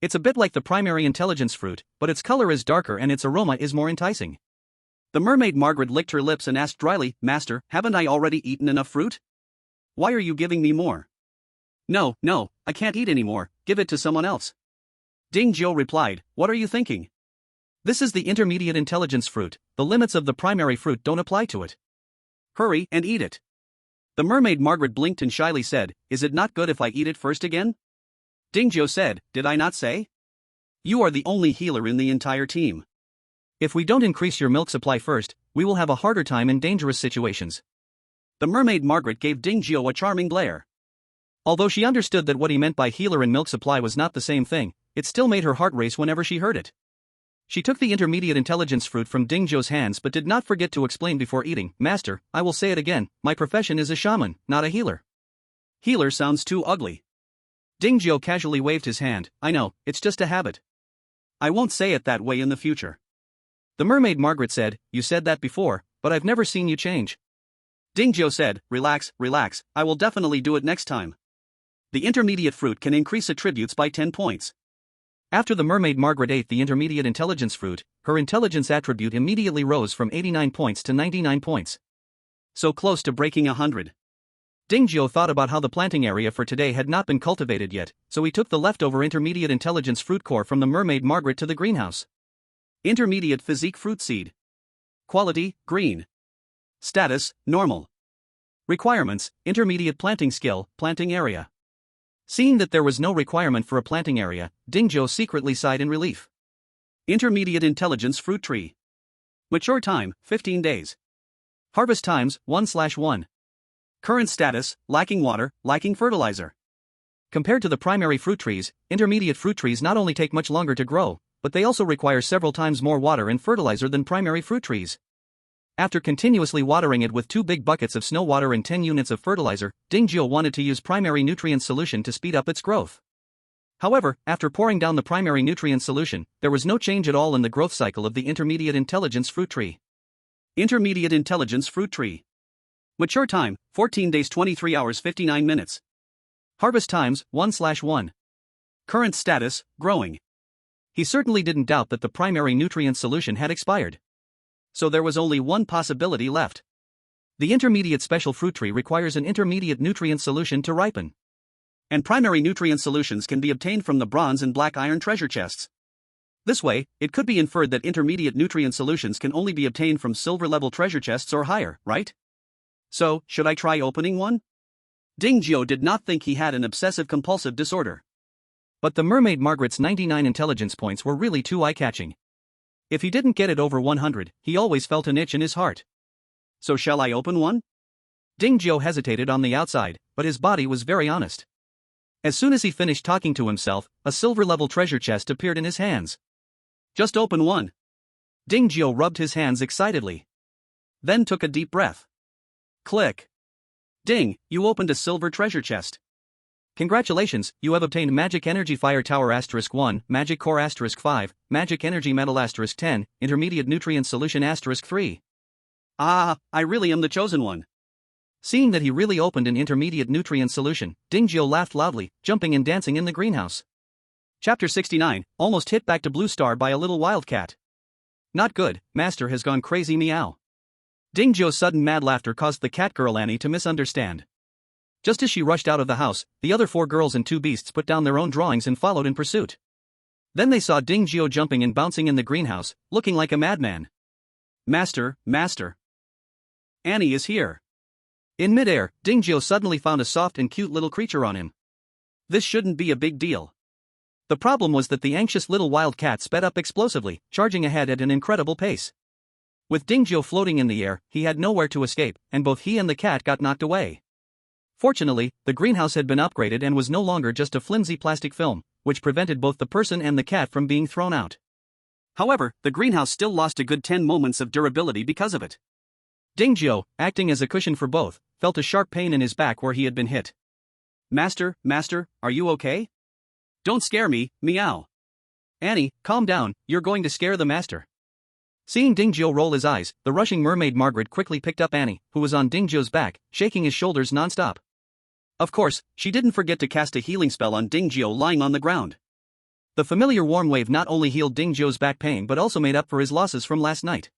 [SPEAKER 1] It's a bit like the primary intelligence fruit, but its color is darker and its aroma is more enticing.
[SPEAKER 2] The mermaid Margaret licked her lips and asked dryly, Master, haven't I already eaten enough fruit? Why are you giving me more? No, I can't eat anymore, give it to someone else. Ding Jiao replied, what are you thinking?
[SPEAKER 1] This is the intermediate intelligence fruit, the limits of the primary fruit don't apply to it.
[SPEAKER 2] Hurry and eat it. The mermaid Margaret blinked and shyly said, is it not good if I eat it first again? Ding Jiao said, did I not say? You are the only healer in the entire team.
[SPEAKER 1] If we don't increase your milk supply first, we will have a harder time in dangerous situations.
[SPEAKER 2] The mermaid Margaret gave Ding Jiao a charming glare.
[SPEAKER 1] Although she understood that what he meant by healer and milk supply was not the same thing, it still made her heart race whenever she heard it. She took the intermediate intelligence fruit from Ding Jiao's hands but did not forget to explain before eating, Master, I will say it again, my profession is a shaman, not a healer.
[SPEAKER 2] Healer sounds too ugly.
[SPEAKER 1] Ding Jiao casually waved his hand, I know, it's just a habit.
[SPEAKER 2] I won't say it that way in the future.
[SPEAKER 1] The mermaid Margaret said, you said that before, but I've never seen you change.
[SPEAKER 2] Ding Jiao said, relax, I will definitely do it next time. The intermediate fruit can increase attributes by 10 points.
[SPEAKER 1] After the mermaid Margaret ate the intermediate intelligence fruit, her intelligence attribute immediately rose from 89 points to 99 points.
[SPEAKER 2] So close to breaking 100.
[SPEAKER 1] Ding Jiao thought about how the planting area for today had not been cultivated yet, so he took the leftover intermediate intelligence fruit core from the mermaid Margaret to the greenhouse.
[SPEAKER 2] Intermediate physique fruit seed. Quality, green. Status, normal. Requirements, intermediate planting skill, planting area. Seeing that there was no requirement for a planting area, Dingzhou secretly sighed in relief. Intermediate intelligence fruit tree. Mature time, 15 days. Harvest times, 1/1. Current status, lacking water, lacking fertilizer. Compared to the primary fruit trees, intermediate fruit trees not only take much longer to grow, but they also require several times more water and fertilizer than primary fruit trees. After continuously watering it with 2 big buckets of snow water and 10 units of fertilizer, Dingzhou wanted to use primary nutrient solution to speed up its growth. However, after pouring down the primary nutrient solution, there was no change at all in the growth cycle of the intermediate intelligence fruit tree. Intermediate intelligence fruit tree. Mature time, 14 days 23 hours 59 minutes. Harvest times, 1/1. Current status, growing. He certainly didn't doubt that the primary nutrient solution had expired. So there was only one possibility left. The intermediate special fruit tree requires an intermediate nutrient solution to ripen. And primary nutrient solutions can be obtained from the bronze and black iron treasure chests. This way, it could be inferred that intermediate nutrient solutions can only be obtained from silver-level treasure chests or higher, right? So, should I try opening one? Dingzhou did not think he had an obsessive-compulsive disorder. But the mermaid Margaret's 99 intelligence points were really too eye-catching. If he didn't get it over 100, he always felt an itch in his heart. So shall I open one? Dingzhou hesitated on the outside, but his body was very honest. As soon as he finished talking to himself, a silver-level treasure chest appeared in his hands. Just open one. Dingzhou rubbed his hands excitedly. Then took a deep breath. Click. Ding, you opened a silver treasure chest. Congratulations, you have obtained Magic Energy Fire Tower *1, Magic Core *5, Magic Energy Metal *10, Intermediate Nutrient Solution *3. Ah, I really am the chosen one. Seeing that he really opened an intermediate nutrient solution, Dingzhou laughed loudly, jumping and dancing in the greenhouse. Chapter 69, almost hit back to Blue Star by a little wildcat. Not good, Master has gone crazy meow. Dingzhou's sudden mad laughter caused the cat girl Annie to misunderstand. Just as she rushed out of the house, the other 4 girls and 2 beasts put down their own drawings and followed in pursuit. Then they saw Dingzhou jumping and bouncing in the greenhouse, looking like a madman. Master, Master. Annie is here. In midair, Dingzhou suddenly found a soft and cute little creature on him. This shouldn't be a big deal. The problem was that the anxious little wild cat sped up explosively, charging ahead at an incredible pace. With Dingzhou floating in the air, he had nowhere to escape, and both he and the cat got knocked away. Fortunately, the greenhouse had been upgraded and was no longer just a flimsy plastic film, which prevented both the person and the cat from being thrown out. However, the greenhouse still lost a good 10 moments of durability because of it. Dingzhou, acting as a cushion for both, felt a sharp pain in his back where he had been hit. Master, are you okay? Don't scare me, meow. Annie, calm down, you're going to scare the master. Seeing Dingzhou roll his eyes, the rushing mermaid Margaret quickly picked up Annie, who was on Dingzhou's back, shaking his shoulders non-stop. Of course, she didn't forget to cast a healing spell on Dingzhou lying on the ground. The familiar warm wave not only healed Dingzhou's back pain but also made up for his losses from last night.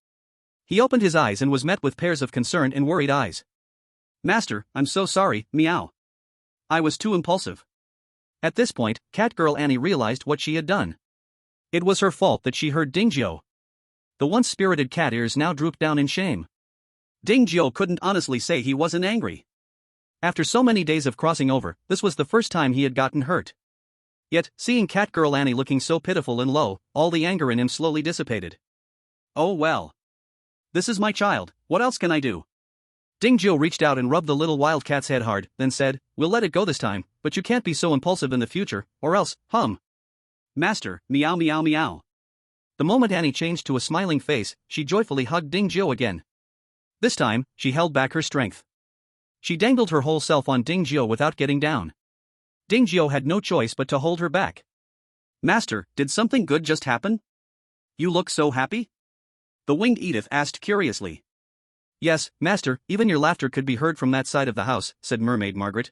[SPEAKER 2] He opened his eyes and was met with pairs of concerned and worried eyes. Master, I'm so sorry, meow. I was too impulsive. At this point, cat girl Annie realized what she had done. It was her fault that she heard Dingzhou. The once spirited cat ears now drooped down in shame. Dingzhou couldn't honestly say he wasn't angry. After so many days of crossing over, this was the first time he had gotten hurt. Yet, seeing cat girl Annie looking so pitiful and low, all the anger in him slowly dissipated. Oh well. This is my child, what else can I do? Dingzhou reached out and rubbed the little wildcat's head hard, then said, we'll let it go this time, but you can't be so impulsive in the future, or else, Master, meow meow meow. The moment Annie changed to a smiling face, she joyfully hugged Dingzhou again. This time, she held back her strength. She dangled her whole self on Dingzhou without getting down. Dingzhou had no choice but to hold her back. Master, did something good just happen? You look so happy? The winged Edith asked curiously. Yes, Master, even your laughter could be heard from that side of the house, said Mermaid Margaret.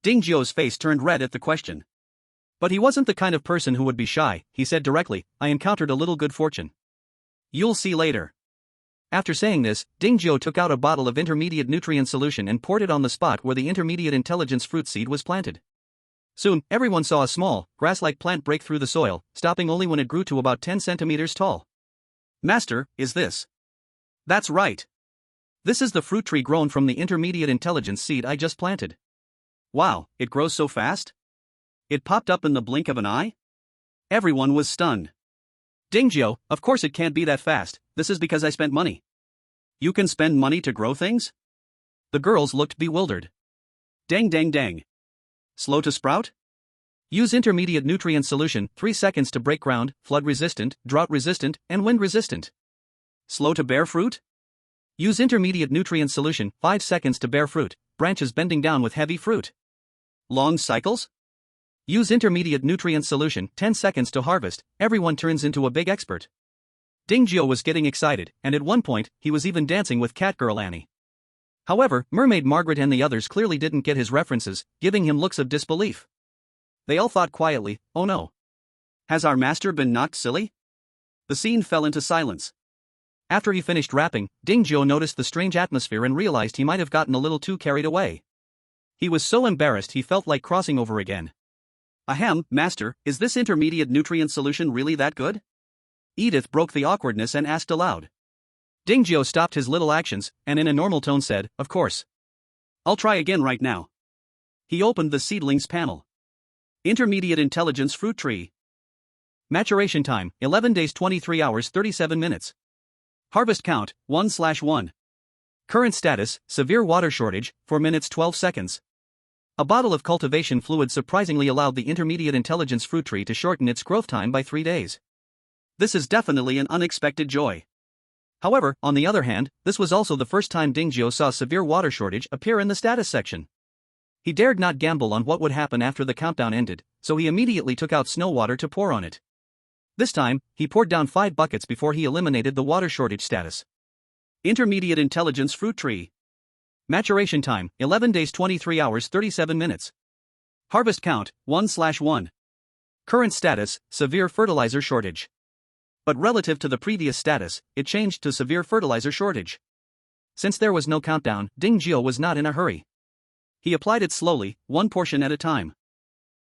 [SPEAKER 2] Dingzhou's face turned red at the question. But he wasn't the kind of person who would be shy, he said directly, I encountered a little good fortune. You'll see later. After saying this, Dingzhou took out a bottle of intermediate nutrient solution and poured it on the spot where the intermediate intelligence fruit seed was planted. Soon, everyone saw a small, grass-like plant break through the soil, stopping only when it grew to about 10 centimeters tall. Master, is this That's right. This is the fruit tree grown from the intermediate intelligence seed I just planted. Wow, it grows so fast? It popped up in the blink of an eye? Everyone was stunned. Dingjio, of course it can't be that fast, this is because I spent money. You can spend money to grow things? The girls looked bewildered. Dang dang dang. Slow to sprout? Use intermediate nutrient solution, 3 seconds to break ground, flood resistant, drought resistant, and wind resistant. Slow to bear fruit? Use intermediate nutrient solution, 5 seconds to bear fruit, branches bending down with heavy fruit. Long cycles? Use intermediate nutrient solution, 10 seconds to harvest, everyone turns into a big expert. Dingjio was getting excited, and at one point, he was even dancing with Catgirl Annie. However, Mermaid Margaret and the others clearly didn't get his references, giving him looks of disbelief. They all thought quietly, oh no. Has our master been knocked silly? The scene fell into silence. After he finished rapping, Dingjio noticed the strange atmosphere and realized he might have gotten a little too carried away. He was so embarrassed he felt like crossing over again. Ahem, master, is this intermediate nutrient solution really that good? Edith broke the awkwardness and asked aloud. Dingjio stopped his little actions, and in a normal tone said, of course. I'll try again right now. He opened the seedlings panel. Intermediate intelligence fruit tree. Maturation time, 11 days 23 hours 37 minutes. Harvest count, 1/1. Current status, severe water shortage, 4 minutes 12 seconds. A bottle of cultivation fluid surprisingly allowed the intermediate intelligence fruit tree to shorten its growth time by 3 days. This is definitely an unexpected joy. However, on the other hand, this was also the first time Dingjio saw severe water shortage appear in the status section. He dared not gamble on what would happen after the countdown ended, so he immediately took out snow water to pour on it. This time, he poured down 5 buckets before he eliminated the water shortage status. Intermediate intelligence fruit tree. Maturation time, 11 days 23 hours 37 minutes. Harvest count, 1/1. Current status, severe fertilizer shortage. But relative to the previous status, it changed to severe fertilizer shortage. Since there was no countdown, Dingjio was not in a hurry. He applied it slowly, 1 portion at a time.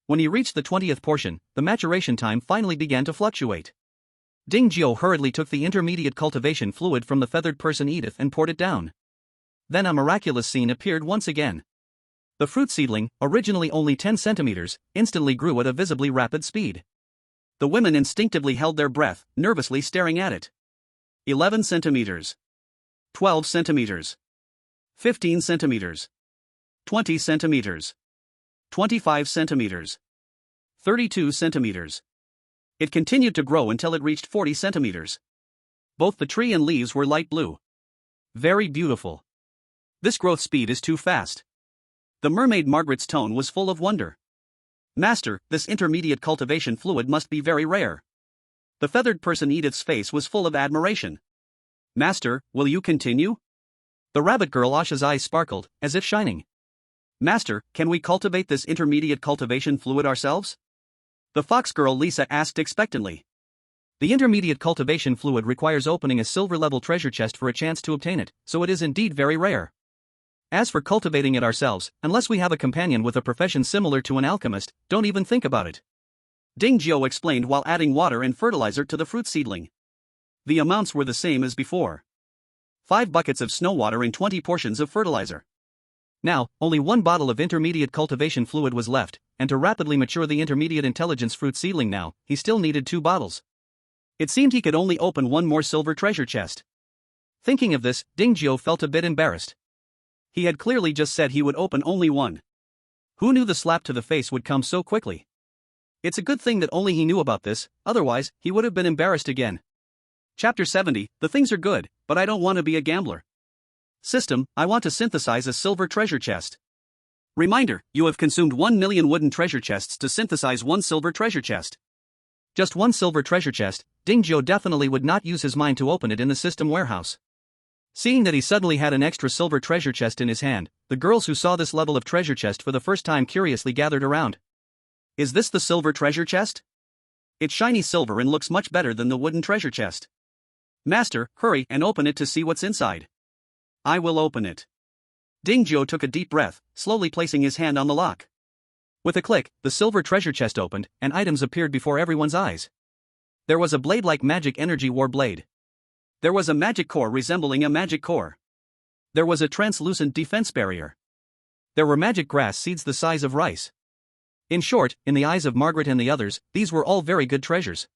[SPEAKER 2] When he reached the 20th portion, the maturation time finally began to fluctuate. Dingjio hurriedly took the intermediate cultivation fluid from the feathered person Edith and poured it down. Then a miraculous scene appeared once again. The fruit seedling, originally only 10 centimeters, instantly grew at a visibly rapid speed. The women instinctively held their breath, nervously staring at it. 11 centimeters. 12 centimeters. 15 centimeters. 20 centimeters. 25 centimeters. 32 centimeters. It continued to grow until it reached 40 centimeters. Both the tree and leaves were light blue. Very beautiful. This growth speed is too fast. The mermaid Margaret's tone was full of wonder. Master, this intermediate cultivation fluid must be very rare. The feathered person Edith's face was full of admiration. Master, will you continue? The rabbit girl Asha's eyes sparkled, as if shining. Master, can we cultivate this intermediate cultivation fluid ourselves? The fox girl Lisa asked expectantly. The intermediate cultivation fluid requires opening a silver-level treasure chest for a chance to obtain it, so it is indeed very rare. As for cultivating it ourselves, unless we have a companion with a profession similar to an alchemist, don't even think about it. Dingjio explained while adding water and fertilizer to the fruit seedling. The amounts were the same as before. 5 buckets of snow water and 20 portions of fertilizer. Now, only 1 bottle of intermediate cultivation fluid was left, and to rapidly mature the intermediate intelligence fruit seedling now, he still needed 2 bottles. It seemed he could only open 1 more silver treasure chest. Thinking of this, Dingjio felt a bit embarrassed. He had clearly just said he would open only 1. Who knew the slap to the face would come so quickly? It's a good thing that only he knew about this, otherwise, he would have been embarrassed again. Chapter 70, the things are good, but I don't want to be a gambler. System, I want to synthesize a silver treasure chest. Reminder, you have consumed 1 million wooden treasure chests to synthesize 1 silver treasure chest. Just 1 silver treasure chest, Dingjio definitely would not use his mind to open it in the system warehouse. Seeing that he suddenly had an extra silver treasure chest in his hand, the girls who saw this level of treasure chest for the first time curiously gathered around. Is this the silver treasure chest? It's shiny silver and looks much better than the wooden treasure chest. Master, hurry and open it to see what's inside. I will open it. Dingjio took a deep breath, slowly placing his hand on the lock. With a click, the silver treasure chest opened, and items appeared before everyone's eyes. There was a blade-like magic energy war blade. There was a magic core resembling a magic core. There was a translucent defense barrier.
[SPEAKER 1] There were magic grass seeds the size of rice. In short, in the eyes of Margaret and the others, these were all very good treasures.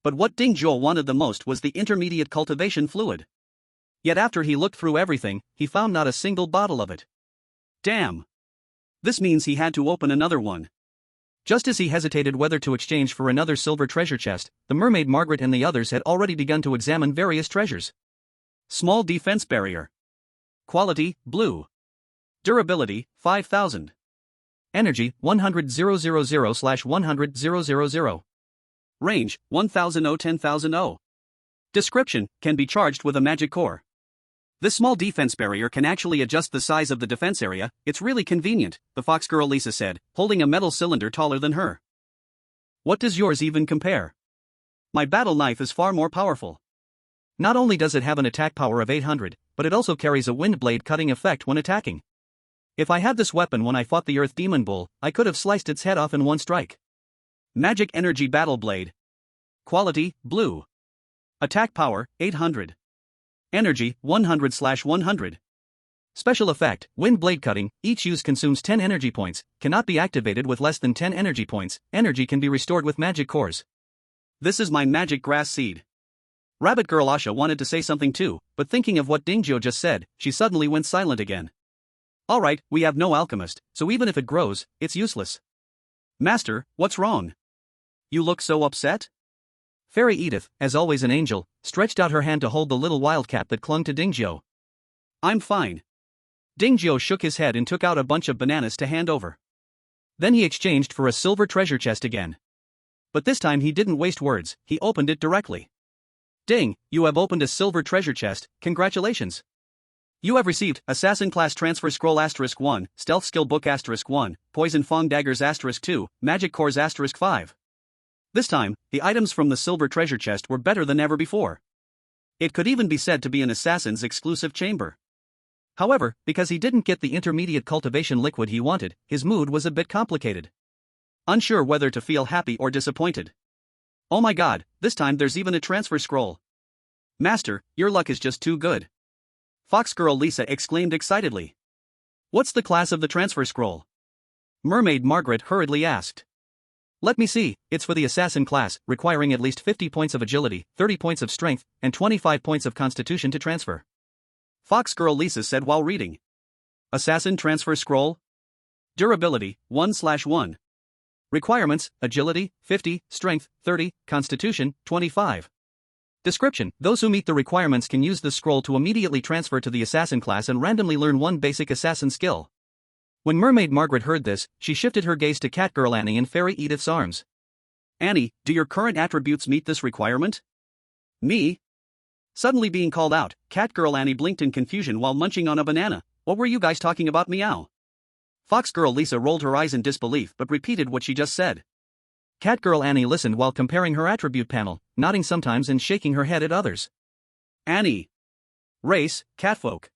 [SPEAKER 2] But what Ding Zhuo wanted the most was the intermediate cultivation fluid. Yet after he looked through everything, he found not a single bottle of it. Damn! This means he had to open another one.
[SPEAKER 1] Just as he hesitated whether to exchange for another silver treasure chest, the mermaid Margaret and the others had already begun to examine various treasures.
[SPEAKER 2] Small defense barrier. Quality, blue. Durability, 5000.
[SPEAKER 1] Energy, 100,000/100,000.
[SPEAKER 2] Range, 1000-10,000. Description, can be charged with a magic core. This small defense barrier can actually adjust the size of the defense area. It's really convenient, the fox girl Lisa said, holding a metal cylinder taller than her.
[SPEAKER 1] What does yours even compare?
[SPEAKER 2] My battle knife is far more powerful.
[SPEAKER 1] Not only does it have an attack power of 800, but it also carries a wind blade cutting effect when attacking. If I had this weapon when I fought the Earth Demon Bull, I could have sliced its head off in one strike.
[SPEAKER 2] Magic Energy Battle Blade. Quality, blue. Attack power, 800. Energy, 100/100.
[SPEAKER 1] Special effect, wind blade cutting, each use consumes 10 energy points, cannot be activated with less than 10 energy points, energy can be restored with magic cores.
[SPEAKER 2] This is my magic grass seed. Rabbit girl Asha wanted to say something too, but thinking of what Ding Zhuo just said, she suddenly went silent again. Alright, we have no alchemist, so even if it grows, it's useless. Master, what's wrong? You look so upset?
[SPEAKER 1] Fairy Edith, as always an angel, stretched out her hand to hold the little wildcat that clung to Ding Zhuo.
[SPEAKER 2] I'm fine.
[SPEAKER 1] Ding Zhuo shook his head and took out a bunch of bananas to hand over. Then he exchanged for a silver treasure chest again. But this time he didn't waste words, he opened it directly. Ding, you have opened a silver treasure chest, congratulations. You have received Assassin Class Transfer Scroll *1, Stealth Skill Book *1, Poison Fong Daggers *2, Magic Cores *5. This time, the items from the silver treasure chest were better than ever before. It could even be said to be an assassin's exclusive chamber. However, because he didn't get the intermediate cultivation liquid he wanted, his mood was a bit complicated. Unsure whether to feel happy or disappointed. Oh my god, this time there's even a transfer scroll. Master, your luck is just too good. Fox girl Lisa exclaimed excitedly. What's the class of the transfer scroll? Mermaid Margaret hurriedly asked. Let me see, it's for the assassin class, requiring at least 50 points of agility, 30 points of strength, and 25 points of constitution to transfer. Fox girl Lisa said while reading. Assassin transfer scroll? Durability, 1/1. Requirements, agility, 50, strength, 30, constitution, 25. Description, those who meet the requirements can use the scroll to immediately transfer to the assassin class and randomly learn one basic assassin skill. When Mermaid Margaret heard this, she shifted her gaze to Catgirl Annie in Fairy Edith's arms. Annie, do your current attributes meet this requirement? Me? Suddenly being called out, Catgirl Annie blinked in confusion while munching on a banana. What were you guys talking about, meow? Fox girl Lisa rolled her eyes in disbelief but repeated what she just said. Catgirl Annie listened while comparing her attribute panel, nodding sometimes and shaking her head at others. Annie. Race, catfolk.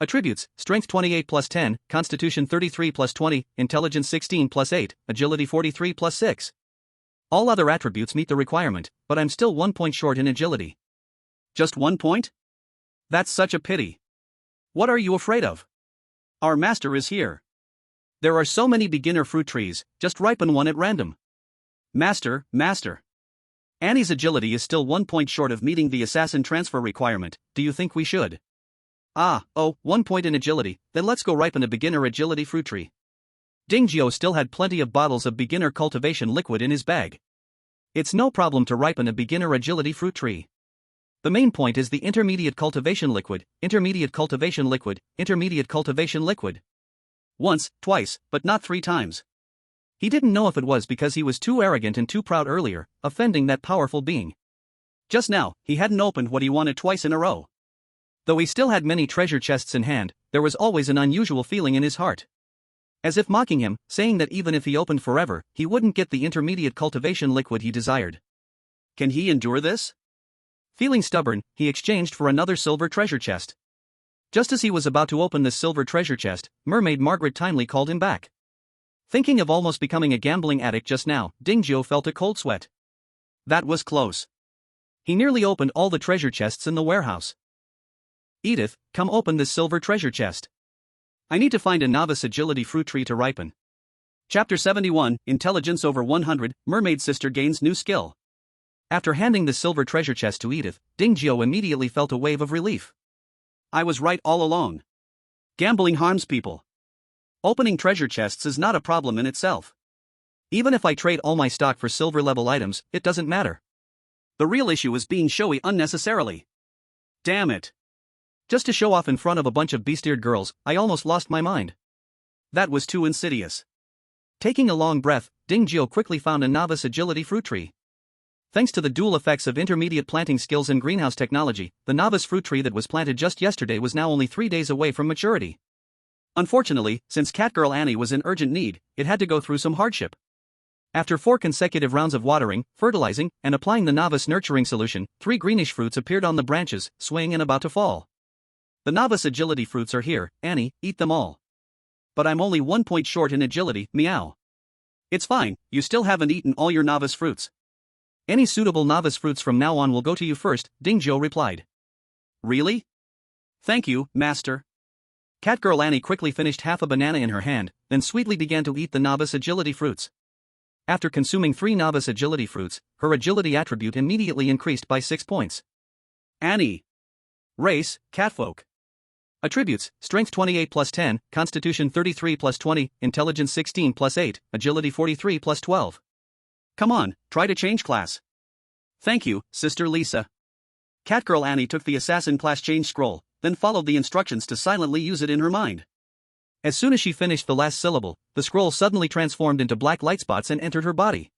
[SPEAKER 1] Attributes, Strength 28 plus 10, Constitution 33 plus 20, Intelligence 16 plus 8, Agility 43 plus 6. All other attributes meet the requirement, but I'm still 1 point short in agility. Just 1 point? That's such a pity. What are you afraid of? Our master is here. There are so many beginner fruit trees, just ripen one at random. Master. Annie's agility is still 1 point short of meeting the assassin transfer requirement, do you think we should? 1 point in agility, then let's go ripen a beginner agility fruit tree. Ding Zhuo still had plenty of bottles of beginner cultivation liquid in his bag. It's no problem to ripen a beginner agility fruit tree. The main point is the intermediate cultivation liquid, intermediate cultivation liquid, intermediate cultivation liquid. Once, twice, but not 3 times. He didn't know if it was because he was too arrogant and too proud earlier, offending that powerful being. Just now, he hadn't opened what he wanted twice in a row. Though he still had many treasure chests in hand, there was always an unusual feeling in his heart. As if mocking him, saying that even if he opened forever, he wouldn't get the intermediate cultivation liquid he desired. Can he endure this? Feeling stubborn, he exchanged for another silver treasure chest. Just as he was about to open this silver treasure chest, Mermaid Margaret timely called him back. Thinking of almost becoming a gambling addict just now, Ding Zhuo felt a cold sweat. That was close. He nearly opened all the treasure chests in the warehouse. Edith, come open this silver treasure chest. I need to find a novice agility fruit tree to ripen. Chapter 71, Intelligence over 100, Mermaid Sister gains new skill. After handing the silver treasure chest to Edith, Dingjio immediately felt a wave of relief. I was right all along. Gambling harms people. Opening treasure chests is not a problem in itself. Even if I trade all my stock for silver-level items, it doesn't matter. The real issue is being showy unnecessarily. Damn it. Just to show off in front of a bunch of beast-eared girls, I almost lost my mind. That was too insidious. Taking a long breath, Dingjio quickly found a novice agility fruit tree. Thanks to the dual effects of intermediate planting skills and greenhouse technology, the novice fruit tree that was planted just yesterday was now only 3 days away from maturity. Unfortunately, since Catgirl Annie was in urgent need, it had to go through some hardship. After 4 consecutive rounds of watering, fertilizing, and applying the novice nurturing solution, 3 greenish fruits appeared on the branches, swaying and about to fall. The novice agility fruits are here, Annie, eat them all. But I'm only 1 point short in agility, meow. It's fine, you still haven't eaten all your novice fruits. Any suitable novice fruits from now on will go to you first, Dingjio replied. Really? Thank you, master. Catgirl Annie quickly finished half a banana in her hand, then sweetly began to eat the novice agility fruits. After consuming 3 novice agility fruits, her agility attribute immediately increased by 6 points. Annie. Race, catfolk. Attributes, Strength 28 plus 10, Constitution 33 plus 20, Intelligence 16 plus 8, Agility 43 plus 12. Come on, try to change class. Thank you, Sister Lisa. Catgirl Annie took the assassin class change scroll, then followed the instructions to silently use it in her mind. As soon as she finished the last syllable, the scroll suddenly transformed into black light spots and entered her body.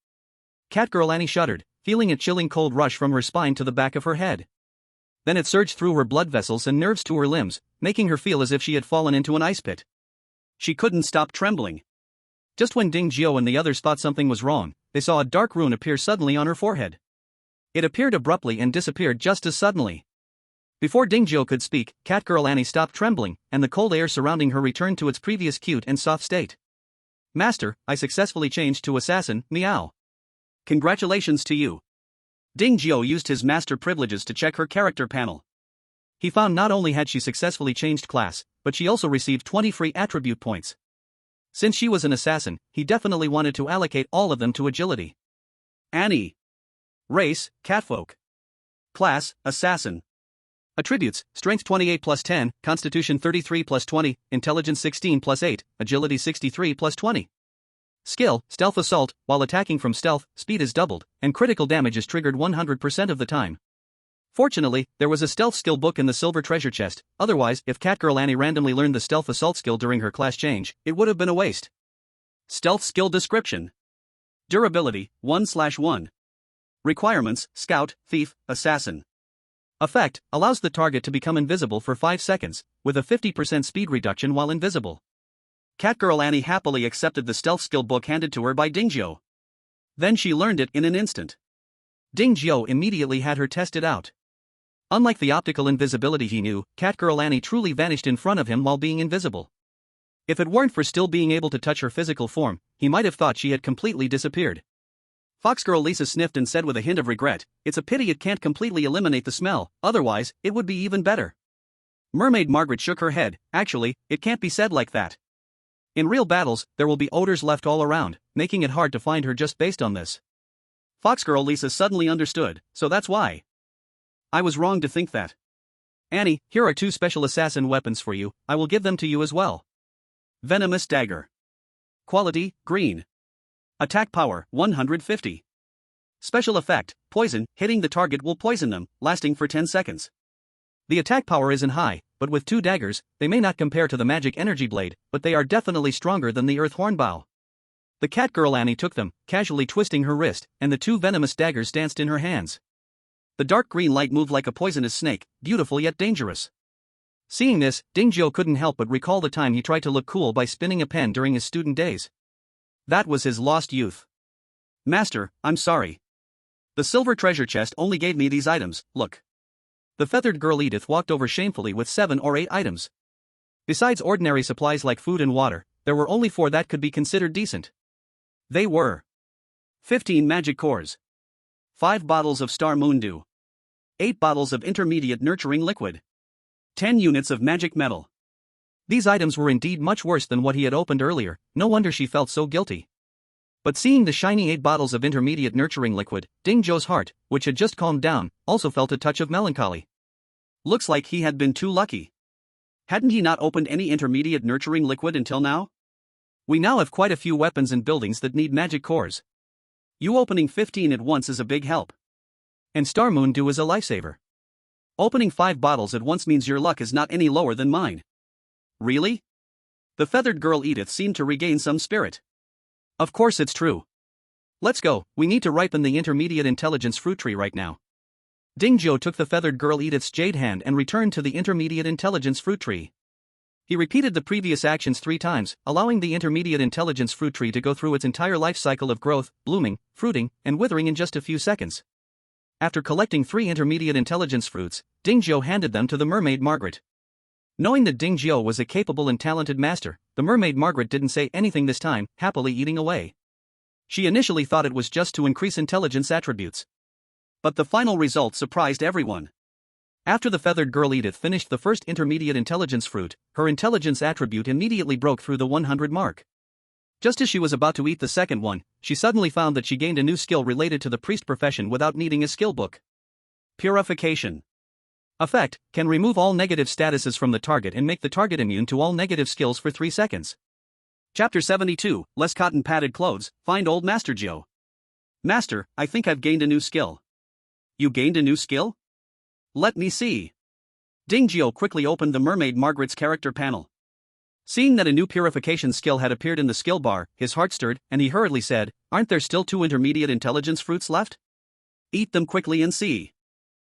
[SPEAKER 1] Catgirl Annie shuddered, feeling a chilling cold rush from her spine to the back of her head. Then it surged through her blood vessels and nerves to her limbs, making her feel as if she had fallen into an ice pit. She couldn't stop trembling. Just when Dingjio and the others thought something was wrong, they saw a dark rune appear suddenly on her forehead. It appeared abruptly and disappeared just as suddenly. Before Dingjio could speak, Catgirl Annie stopped trembling, and the cold air surrounding her returned to its previous cute and soft state. Master, I successfully changed to assassin, meow. Congratulations to you. Dingjio used his master privileges to check her character panel. He found not only had she successfully changed class, but she also received 20 free attribute points. Since she was an assassin, he definitely wanted to allocate all of them to agility. Annie. Race, catfolk. Class, assassin. Attributes, Strength 28 plus 10, Constitution 33 plus 20, Intelligence 16 plus 8, Agility 63 plus 20. Skill, Stealth Assault, while attacking from stealth, speed is doubled, and critical damage is triggered 100% of the time. Fortunately, there was a stealth skill book in the silver treasure chest, otherwise, if Catgirl Annie randomly learned the stealth assault skill during her class change, it would have been a waste. Stealth skill description. Durability, 1/1. Requirements, Scout, Thief, Assassin. Effect, allows the target to become invisible for 5 seconds, with a 50% speed reduction while invisible. Catgirl Annie happily accepted the stealth skill book handed to her by Dingjio. Then she learned it in an instant. Dingjio immediately had her test it out. Unlike the optical invisibility he knew, Catgirl Annie truly vanished in front of him while being invisible. If it weren't for still being able to touch her physical form, he might have thought she had completely disappeared. Foxgirl Lisa sniffed and said with a hint of regret, "It's a pity it can't completely eliminate the smell, otherwise, it would be even better." Mermaid Margaret shook her head, "Actually, it can't be said like that. In real battles, there will be odors left all around, making it hard to find her just based on this." Foxgirl Lisa suddenly understood, "So that's why. I was wrong to think that. Annie, here are 2 special assassin weapons for you, I will give them to you as well. Venomous Dagger. Quality, green. Attack power, 150. Special effect, poison, hitting the target will poison them, lasting for 10 seconds. The attack power isn't high, but with 2 daggers, they may not compare to the magic energy blade, but they are definitely stronger than the earth hornbow. The Catgirl Annie took them, casually twisting her wrist, and the 2 venomous daggers danced in her hands. The dark green light moved like a poisonous snake, beautiful yet dangerous. Seeing this, Dingjio couldn't help but recall the time he tried to look cool by spinning a pen during his student days. That was his lost youth. Master, I'm sorry. The silver treasure chest only gave me these items, look. The feathered girl Edith walked over shamefully with 7 or 8 items. Besides ordinary supplies like food and water, there were only 4 that could be considered decent. They were 15 magic cores, 5 bottles of Star Moon Dew,
[SPEAKER 2] 8 bottles of intermediate nurturing liquid. 10 units of magic metal.
[SPEAKER 1] These items were indeed much worse than what he had opened earlier, no wonder she felt so guilty. But seeing the shiny 8 bottles of intermediate nurturing liquid, Ding Zhuo's heart, which had just calmed down, also felt a touch of melancholy.
[SPEAKER 2] Looks like he had been too lucky. Hadn't he not opened any intermediate nurturing liquid until now?
[SPEAKER 1] We now have quite a few weapons and buildings that need magic cores.
[SPEAKER 2] You opening 15 at once is a big help.
[SPEAKER 1] And Star Moon Dew is a lifesaver.
[SPEAKER 2] Opening 5 bottles at once means your luck is not any lower than mine. Really? The feathered girl Edith seemed to regain some spirit.
[SPEAKER 1] Of course it's true. Let's go, we need to ripen the intermediate intelligence fruit tree right now. Ding Zhuo took the feathered girl Edith's jade hand and returned to the intermediate intelligence fruit tree. He repeated the previous actions 3 times, allowing the intermediate intelligence fruit tree to go through its entire life cycle of growth, blooming, fruiting, and withering in just a few seconds. After collecting 3 intermediate intelligence fruits, Ding Zhuo handed them to the mermaid Margaret. Knowing that Ding Zhuo was a capable and talented master, the mermaid Margaret didn't say anything this time, happily eating away. She initially thought it was just to increase intelligence attributes.
[SPEAKER 2] But the final result surprised everyone.
[SPEAKER 1] After the feathered girl Edith finished the first intermediate intelligence fruit, her intelligence attribute immediately broke through the 100 mark. Just as she was about to eat the second one, she suddenly found that she gained a new skill related to the priest profession without needing a skill book.
[SPEAKER 2] Purification.
[SPEAKER 1] Effect, can remove all negative statuses from the target and make the target immune to all negative skills for 3 seconds.
[SPEAKER 2] Chapter 72, Less Cotton Padded Clothes, Find Old Master Zhuo. Master, I think I've gained a new skill. You gained a new skill? Let me see. Ding Zhuo quickly opened the mermaid Margaret's character panel. Seeing that a new purification skill had appeared in the skill bar, his heart stirred, and he hurriedly said, "Aren't there still 2 intermediate intelligence fruits left? Eat them quickly and see."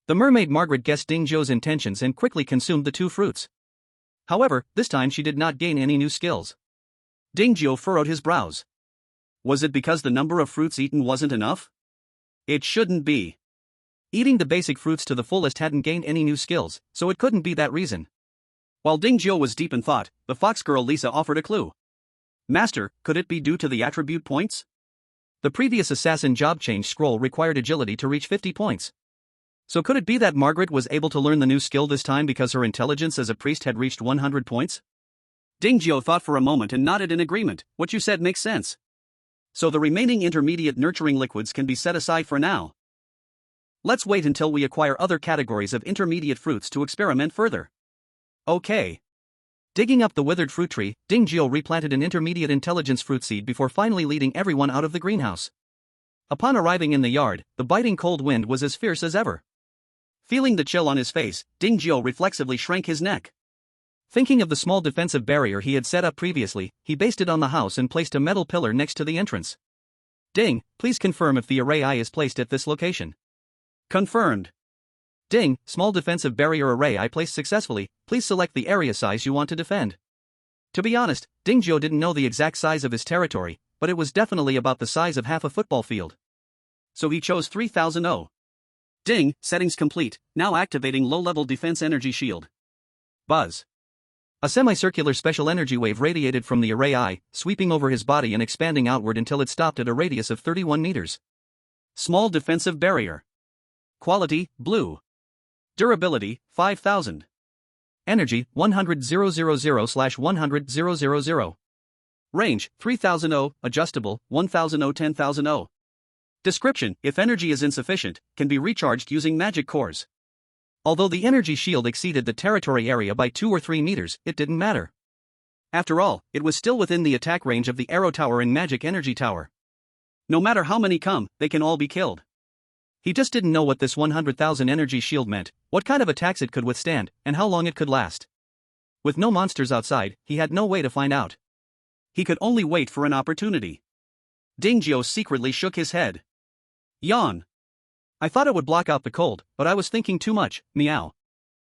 [SPEAKER 1] The mermaid Margaret guessed Ding Zhuo's intentions and quickly consumed the 2 fruits. However, this time she did not gain any new skills.
[SPEAKER 2] Ding Zhuo furrowed his brows. Was it because the number of fruits eaten wasn't enough? It shouldn't be.
[SPEAKER 1] Eating the basic fruits to the fullest hadn't gained any new skills, so it couldn't be that reason.
[SPEAKER 2] While Ding Zhuo was deep in thought, the fox girl Lisa offered a clue. Master, could it be due to the attribute points?
[SPEAKER 1] The previous assassin job change scroll required agility to reach 50 points. So could it be that Margaret was able to learn the new skill this time because her intelligence as a priest had reached 100 points?
[SPEAKER 2] Ding Zhuo thought for a moment and nodded in agreement. What you said makes sense. So the remaining intermediate nurturing liquids can be set aside for now. Let's wait until we acquire other categories of intermediate fruits to experiment further.
[SPEAKER 1] Okay. Digging up the withered fruit tree, Ding Zhuo replanted an intermediate intelligence fruit seed before finally leading everyone out of the greenhouse. Upon arriving in the yard, the biting cold wind was as fierce as ever. Feeling the chill on his face, Ding Zhuo reflexively shrank his neck. Thinking of the small defensive barrier he had set up previously, he based it on the house and placed a metal pillar next to the entrance. Ding, please confirm if the array I is placed at this location.
[SPEAKER 2] Confirmed.
[SPEAKER 1] Ding, small defensive barrier array I placed successfully, please select the area size you want to defend. To be honest, Ding Zhuo didn't know the exact size of his territory, but it was definitely about the size of half a football field.
[SPEAKER 2] So he chose 3000. Ding, settings complete, now activating low-level defense energy shield.
[SPEAKER 1] Buzz. A semicircular special energy wave radiated from the array eye, sweeping over his body and expanding outward until it stopped at a radius of 31 meters.
[SPEAKER 2] Small defensive barrier. Quality, blue. Durability, 5000.
[SPEAKER 1] Energy, 100,000/100,000.
[SPEAKER 2] Range, 3000, adjustable, 1000, 10,000. Description, if energy is insufficient, can be recharged using magic cores.
[SPEAKER 1] Although the energy shield exceeded the territory area by 2 or 3 meters, it didn't matter.
[SPEAKER 2] After all, it was still within the attack range of the Arrow Tower and Magic Energy Tower. No matter how many come, they can all be killed.
[SPEAKER 1] He just didn't know what this 100,000 energy shield meant, what kind of attacks it could withstand, and how long it could last. With no monsters outside, he had no way to find out.
[SPEAKER 2] He could only wait for an opportunity. Ding Zhuo secretly shook his head. Yawn.
[SPEAKER 1] I thought it would block out the cold, but I was thinking too much, meow.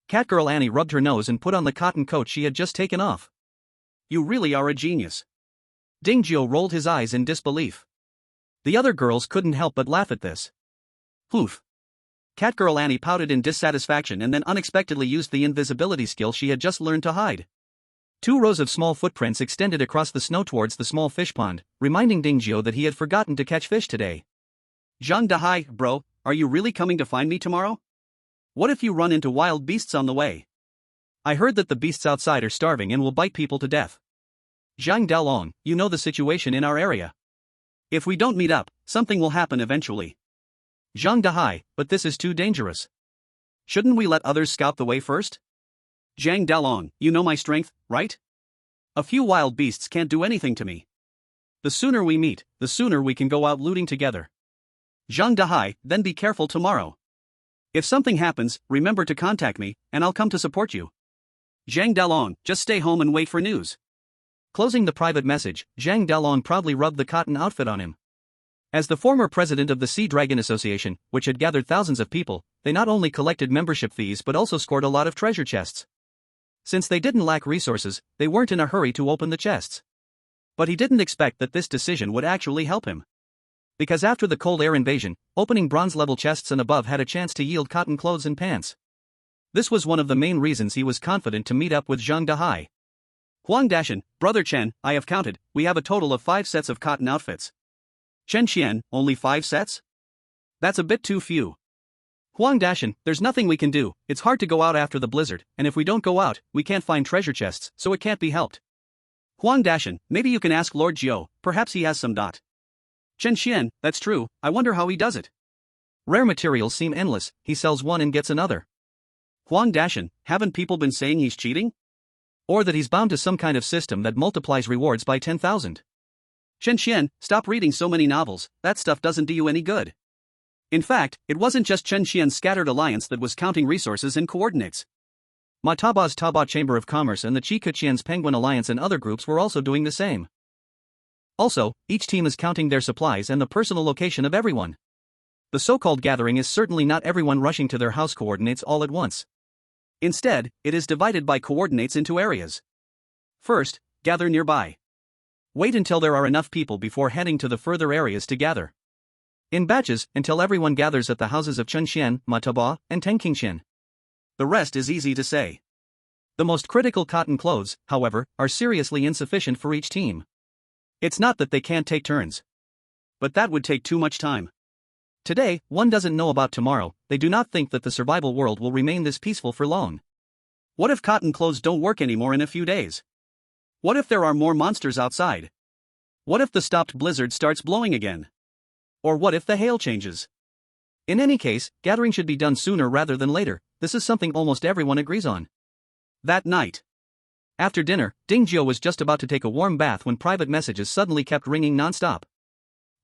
[SPEAKER 1] Catgirl Annie rubbed her nose and put on the cotton coat she had just taken off.
[SPEAKER 2] You really are a genius.
[SPEAKER 1] Ding Zhuo rolled his eyes in disbelief. The other girls couldn't help but laugh at this. Poof. Catgirl Annie pouted in dissatisfaction and then unexpectedly used the invisibility skill she had just learned to hide. 2 rows of small footprints extended across the snow towards the small fish pond, reminding Ding Zhuo that he had forgotten to catch fish today.
[SPEAKER 2] Zhang Dahai, bro, are you really coming to find me tomorrow? What if you run into wild beasts on the way? I heard that the beasts outside are starving and will bite people to death. Zhang Daolong, you know the situation in our area. If we don't meet up, something will happen eventually. Zhang Dahai, but this is too dangerous. Shouldn't we let others scout the way first? Zhang Daolong, you know my strength, right? A few wild beasts can't do anything to me. The sooner we meet, the sooner we can go out looting together. Zhang Dahai, then be careful tomorrow. If something happens, remember to contact me, and I'll come to support you. Zhang Daolong, just stay home and wait for news.
[SPEAKER 1] Closing the private message, Zhang Daolong proudly rubbed the cotton outfit on him. As the former president of the Sea Dragon Association, which had gathered thousands of people, they not only collected membership fees but also scored a lot of treasure chests. Since they didn't lack resources, they weren't in a hurry to open the chests. But he didn't expect that this decision would actually help him. Because after the cold air invasion, opening bronze-level chests and above had a chance to yield cotton clothes and pants. This was one of the main reasons he was confident to meet up with Zhang Dahai. Huang Dashan, Brother Chen, I have counted, we have a total of 5 sets of cotton outfits. Chen Qian, only 5 sets? That's a bit too few. Huang Dashan, there's nothing we can do, it's hard to go out after the blizzard, and if we don't go out, we can't find treasure chests, so it can't be helped. Huang Dashan, maybe you can ask Lord Jiao, perhaps he has some. Chen Qian, that's true, I wonder how he does it. Rare materials seem endless, he sells one and gets another.
[SPEAKER 2] Huang Dashan, haven't people been saying he's cheating?
[SPEAKER 1] Or that he's bound to some kind of system that multiplies rewards by 10,000.
[SPEAKER 2] Chen Qian, stop reading so many novels, that stuff doesn't do you any good. In fact, it wasn't just Chen Qian's scattered alliance that was counting resources and coordinates.
[SPEAKER 1] Ma Taba's Taba Chamber of Commerce and the Qikeqian's Penguin Alliance and other groups were also doing the same. Also, each team is counting their supplies and the personal location of everyone. The so-called gathering is certainly not everyone rushing to their house coordinates all at once.
[SPEAKER 2] Instead, it is divided by coordinates into areas. First, gather nearby.
[SPEAKER 1] Wait until there are enough people before heading to the further areas to gather. In batches, until everyone gathers at the houses of Chen Xian, Ma Taba, and Teng Qingxian.
[SPEAKER 2] The rest is easy to say.
[SPEAKER 1] The most critical cotton clothes, however, are seriously insufficient for each team. It's not that they can't take turns.
[SPEAKER 2] But that would take too much time.
[SPEAKER 1] Today, one doesn't know about tomorrow, they do not think that the survival world will remain this peaceful for long.
[SPEAKER 2] What if cotton clothes don't work anymore in a few days? What if there are more monsters outside? What if the stopped blizzard starts blowing again? Or what if the hail changes?
[SPEAKER 1] In any case, gathering should be done sooner rather than later, this is something almost everyone agrees on.
[SPEAKER 2] That night.
[SPEAKER 1] After dinner, Ding Jiao was just about to take a warm bath when private messages suddenly kept ringing non-stop.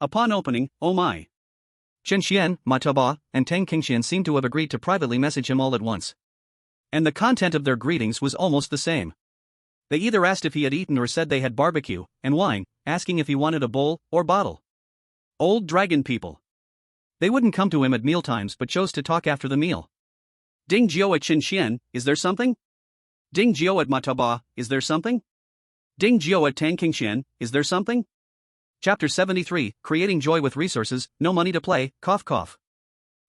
[SPEAKER 2] Upon opening, oh my.
[SPEAKER 1] Chen Xian, Ma Taba, and Teng Qingxian seemed to have agreed to privately message him all at once.
[SPEAKER 2] And the content of their greetings was almost the same. They either asked if he had eaten or said they had barbecue and wine, asking if he wanted a bowl or bottle. Old dragon people.
[SPEAKER 1] They wouldn't come to him at mealtimes but chose to talk after the meal.
[SPEAKER 2] Ding Jiao at Chen Xian, is there something? Ding Jiao at Ma Taba, is there something? Ding Jiao at Teng Qingxian, is there something?
[SPEAKER 1] Chapter 73, Creating Joy with Resources, No Money to Play, cough cough.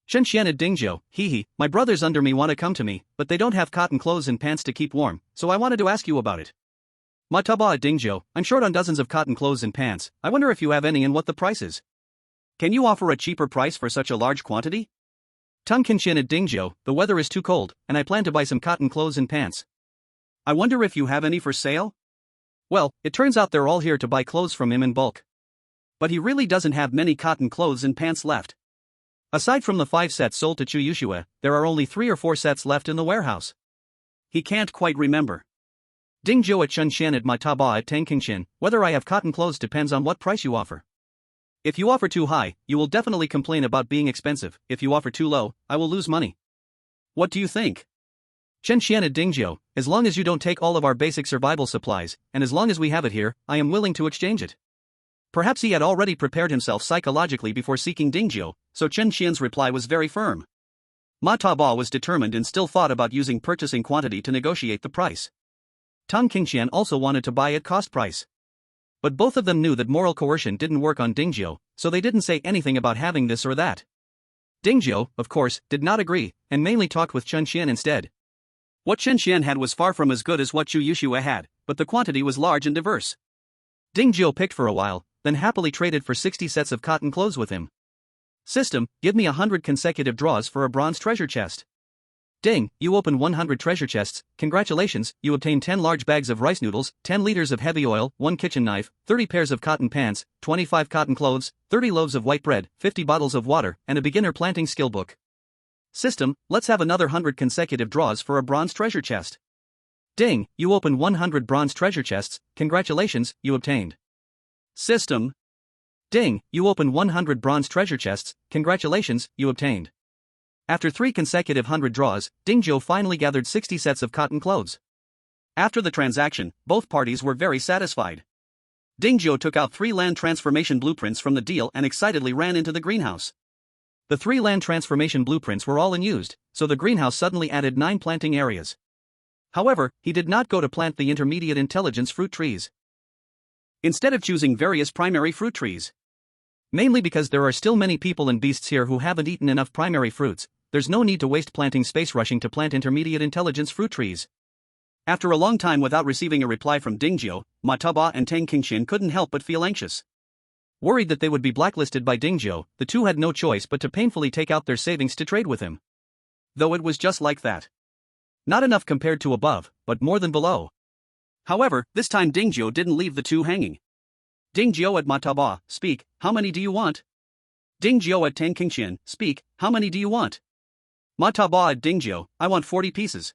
[SPEAKER 1] Chen Xian at Ding Jiao, hee, my brothers under me want to come to me, but they don't have cotton clothes and pants to keep warm, so I wanted to ask you about it. Ma Taba at Ding Jiao, I'm short on dozens of cotton clothes and pants, I wonder if you have any and what the price is.
[SPEAKER 2] Can you offer a cheaper price for such a large quantity?
[SPEAKER 1] Teng Qingxian at Ding Jiao, the weather is too cold, and I plan to buy some cotton clothes and pants.
[SPEAKER 2] I wonder if you have any for sale?
[SPEAKER 1] Well, it turns out they're all here to buy clothes from him in bulk.
[SPEAKER 2] But he really doesn't have many cotton clothes and pants left.
[SPEAKER 1] Aside from the 5 sets sold to Chu Yushue, there are only 3 or 4 sets left in the warehouse.
[SPEAKER 2] He can't quite remember.
[SPEAKER 1] Ding Jiao at Chen Xian at Ma Taba at Teng Qingxian, whether I have cotton clothes depends on what price you offer. If you offer too high, you will definitely complain about being expensive, if you offer too low, I will lose money.
[SPEAKER 2] What do you think?
[SPEAKER 1] Chen Xian at Ding Jiao, as long as you don't take all of our basic survival supplies, and as long as we have it here, I am willing to exchange it. Perhaps he had already prepared himself psychologically before seeking Ding Jiao, so Chen Xian's reply was very firm. Ma Taba was determined and still thought about using purchasing quantity to negotiate the price. Teng Qingxian also wanted to buy at cost price. But both of them knew that moral coercion didn't work on Ding Jiao, so they didn't say anything about having this or that. Ding Jiao, of course, did not agree, and mainly talked with Chen Xian instead.
[SPEAKER 2] What Chen Xian had was far from as good as what Chu Yushue had, but the quantity was large and diverse.
[SPEAKER 1] Ding Jiao picked for a while, then happily traded for 60 sets of cotton clothes with him. System, give me 100 consecutive draws for a bronze treasure chest. Ding, you opened 100 treasure chests. Congratulations, you obtained 10 large bags of rice noodles, 10 liters of heavy oil, 1 kitchen knife, 30 pairs of cotton pants, 25 cotton clothes, 30 loaves of white bread, 50 bottles of water, and a beginner planting skill book. System, let's have another 100 consecutive draws for a bronze treasure chest. Ding, you opened 100 bronze treasure chests. Congratulations, you obtained.
[SPEAKER 2] System.
[SPEAKER 1] Ding, you opened 100 bronze treasure chests. Congratulations, you obtained. After 3 consecutive 100 draws, Dingzhou finally gathered 60 sets of cotton clothes.
[SPEAKER 2] After the transaction, both parties were very satisfied. Dingzhou took out 3 land transformation blueprints from the deal and excitedly ran into the greenhouse.
[SPEAKER 1] The 3 land transformation blueprints were all unused, so the greenhouse suddenly added 9 planting areas. However, he did not go to plant the intermediate intelligence fruit trees.
[SPEAKER 2] Instead of choosing various primary fruit trees.
[SPEAKER 1] Mainly because there are still many people and beasts here who haven't eaten enough primary fruits, there's no need to waste planting space rushing to plant intermediate intelligence fruit trees.
[SPEAKER 2] After a long time without receiving a reply from Dingzhou, Ma Taba and Tang Qingxian couldn't help but feel anxious.
[SPEAKER 1] Worried that they would be blacklisted by Dingzhou, the two had no choice but to painfully take out their savings to trade with him.
[SPEAKER 2] Though it was just like that.
[SPEAKER 1] Not enough compared to above, but more than below.
[SPEAKER 2] However, this time Dingzhou didn't leave the two hanging. Dingzhou at Ma Taba, speak, how many do you want? Dingzhou at Tang Qingxian, speak, how many do you want? Ma Taba at Dingzhou, I want 40 pieces.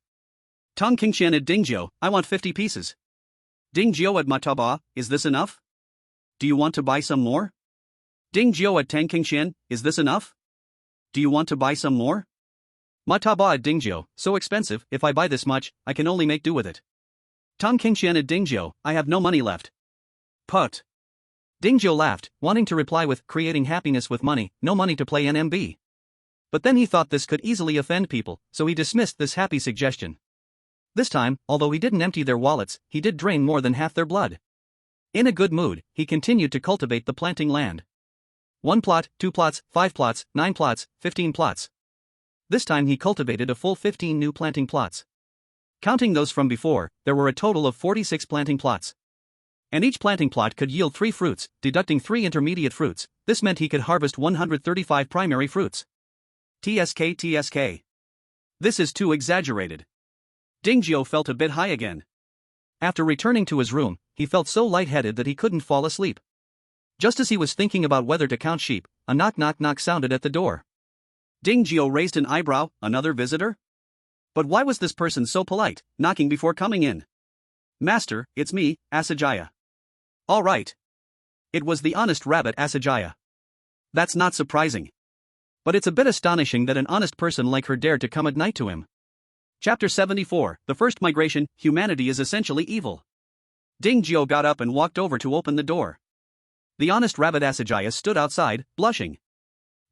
[SPEAKER 2] Tang Qingxian at Dingzhou, I want 50 pieces. Dingzhou at Ma Taba, is this enough? Do you want to buy some more? Dingzhou at Tang Qingxian, is this enough? Do you want to buy some more?
[SPEAKER 1] Ma Taba at Dingzhou, so expensive, if I buy this much, I can only make do with it.
[SPEAKER 2] Tang Qingxian at Dingzhou, I have no money left. Put.
[SPEAKER 1] Dingzhou laughed, wanting to reply with creating happiness with money, no money to play NMB. But then he thought this could easily offend people, so he dismissed this happy suggestion. This time, although he didn't empty their wallets, he did drain more than half their blood. In a good mood, he continued to cultivate the planting land. 1 plot, 2 plots, 5 plots, 9 plots, 15 plots. This time he cultivated a full 15 new planting plots. Counting those from before, there were a total of 46 planting plots. And each planting plot could yield 3 fruits, deducting 3 intermediate fruits. This meant he could harvest 135 primary fruits. TSK. This is too exaggerated. Dingzhou felt a bit high again. After returning to his room, he felt so lightheaded that he couldn't fall asleep. Just as he was thinking about whether to count sheep, a knock sounded at the door.
[SPEAKER 2] Dingzhou raised an eyebrow, another visitor? But why was this person so polite, knocking before coming in? Master, it's me, Asajaya. All right. It was the honest rabbit Asajaya. That's not surprising. But it's a bit astonishing that an honest person like her dared to come at night to him. Chapter 74, The First Migration, Humanity is Essentially Evil. Dingzhou got up and walked over to open the door. The honest rabbit Asajaya stood outside, blushing.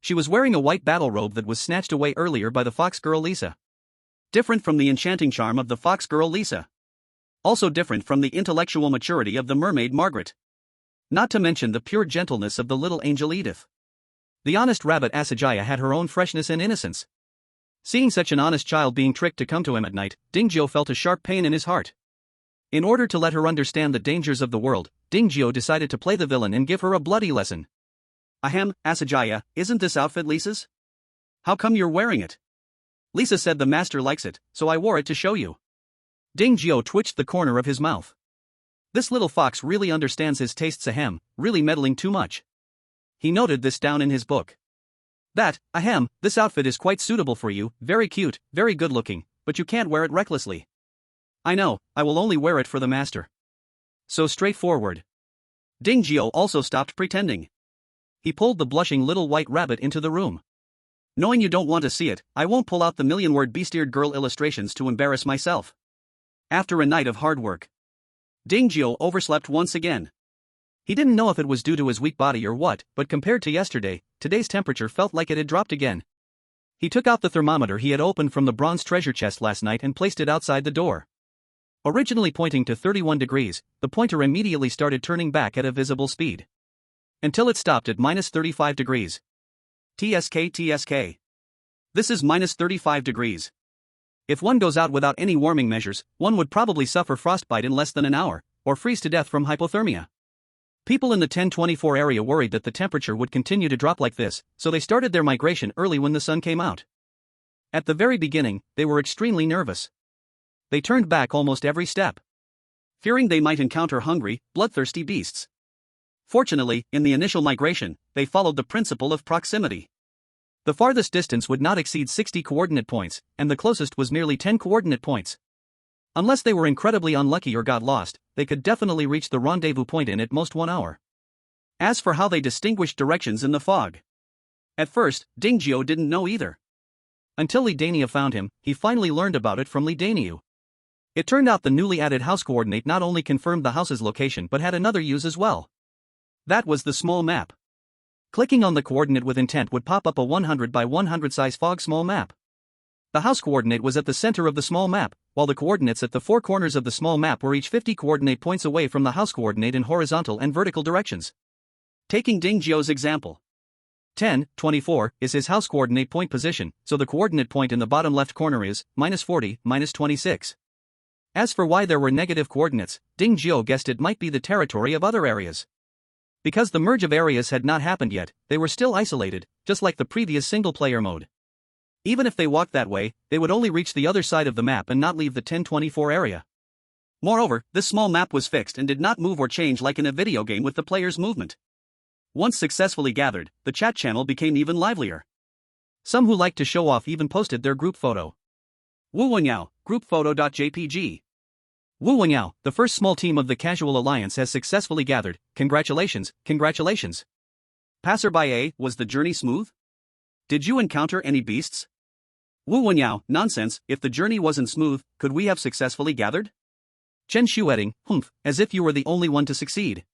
[SPEAKER 2] She was wearing a white battle robe that was snatched away earlier by the fox girl Lisa. Different from the enchanting charm of the fox girl Lisa. Also different from the intellectual maturity of the mermaid Margaret. Not to mention the pure gentleness of the little angel Edith. The honest rabbit Asajaya had her own freshness and innocence. Seeing such an honest child being tricked to come to him at night, Dingzhou felt a sharp pain in his heart. In order to let her understand the dangers of the world, Dingzhou decided to play the villain and give her a bloody lesson. Ahem, Asajaya, isn't this outfit Lisa's? How come you're wearing it? Lisa said the master likes it, so I wore it to show you. Dingzhou twitched the corner of his mouth. This little fox really understands his tastes ahem, really meddling too much. He noted this down in his book. Ahem, this outfit is quite suitable for you, very cute, very good looking, but you can't wear it recklessly. I know, I will only wear it for the master. So straightforward. Dingzhou also stopped pretending. He pulled the blushing little white rabbit into the room. Knowing you don't want to see it, I won't pull out the million-word beast-eared girl illustrations to embarrass myself. After a night of hard work, Dingzhou overslept once again. He didn't know if it was due to his weak body or what, but compared to yesterday, today's temperature felt like it had dropped again. He took out the thermometer he had opened from the bronze treasure chest last night and placed it outside the door. Originally pointing to 31 degrees, the pointer immediately started turning back at a visible speed. Until it stopped at -35 degrees. TSK. This is -35 degrees. If one goes out without any warming measures, one would probably suffer frostbite in less than an hour, or freeze to death from hypothermia. People in the 1024 area worried that the temperature would continue to drop like this, so they started their migration early when the sun came out.
[SPEAKER 1] At the very beginning, they were extremely nervous. They turned back almost every step,
[SPEAKER 2] fearing they might encounter hungry, bloodthirsty beasts. Fortunately, in the initial migration, they followed the principle of proximity.
[SPEAKER 1] The farthest distance would not exceed 60 coordinate points, and the closest was merely 10 coordinate points. Unless they were incredibly unlucky or got lost, they could definitely reach the rendezvous point in at most 1 hour.
[SPEAKER 2] As for how they distinguished directions in the fog, at first, Dingjio didn't know either.
[SPEAKER 1] Until Li Daniu found him, he finally learned about it from Li Daniu. It turned out the newly added house coordinate not only confirmed the house's location but had another use as well.
[SPEAKER 2] That was the small map.
[SPEAKER 1] Clicking on the coordinate with intent would pop up a 100 by 100 size fog small map. The house coordinate was at the center of the small map, while the coordinates at the 4 corners of the small map were each 50 coordinate points away from the house coordinate in horizontal and vertical directions.
[SPEAKER 2] Taking Dingjio's example,
[SPEAKER 1] 10, 24 is his house coordinate point position, so the coordinate point in the bottom left corner is -40, -26. As for why there were negative coordinates, Dingjio guessed it might be the territory of other areas. Because the merge of areas had not happened yet, they were still isolated, just like the previous single-player mode. Even if they walked that way, they would only reach the other side of the map and not leave the 1024 area.
[SPEAKER 2] Moreover, this small map was fixed and did not move or change like in a video game with the player's movement. Once successfully gathered, the chat channel became even livelier.
[SPEAKER 1] Some who liked to show off even posted their group photo.
[SPEAKER 2] Wuwenyao, groupphoto.jpg.
[SPEAKER 1] Wuwenyao, the first small team of the Casual Alliance has successfully gathered. Congratulations, congratulations.
[SPEAKER 2] Passerby A, was the journey smooth? Did you encounter any beasts? Wuwenyao, nonsense, if the journey wasn't smooth, could we have successfully gathered?
[SPEAKER 1] Chen Shueting, humph, as if you were the only one to succeed.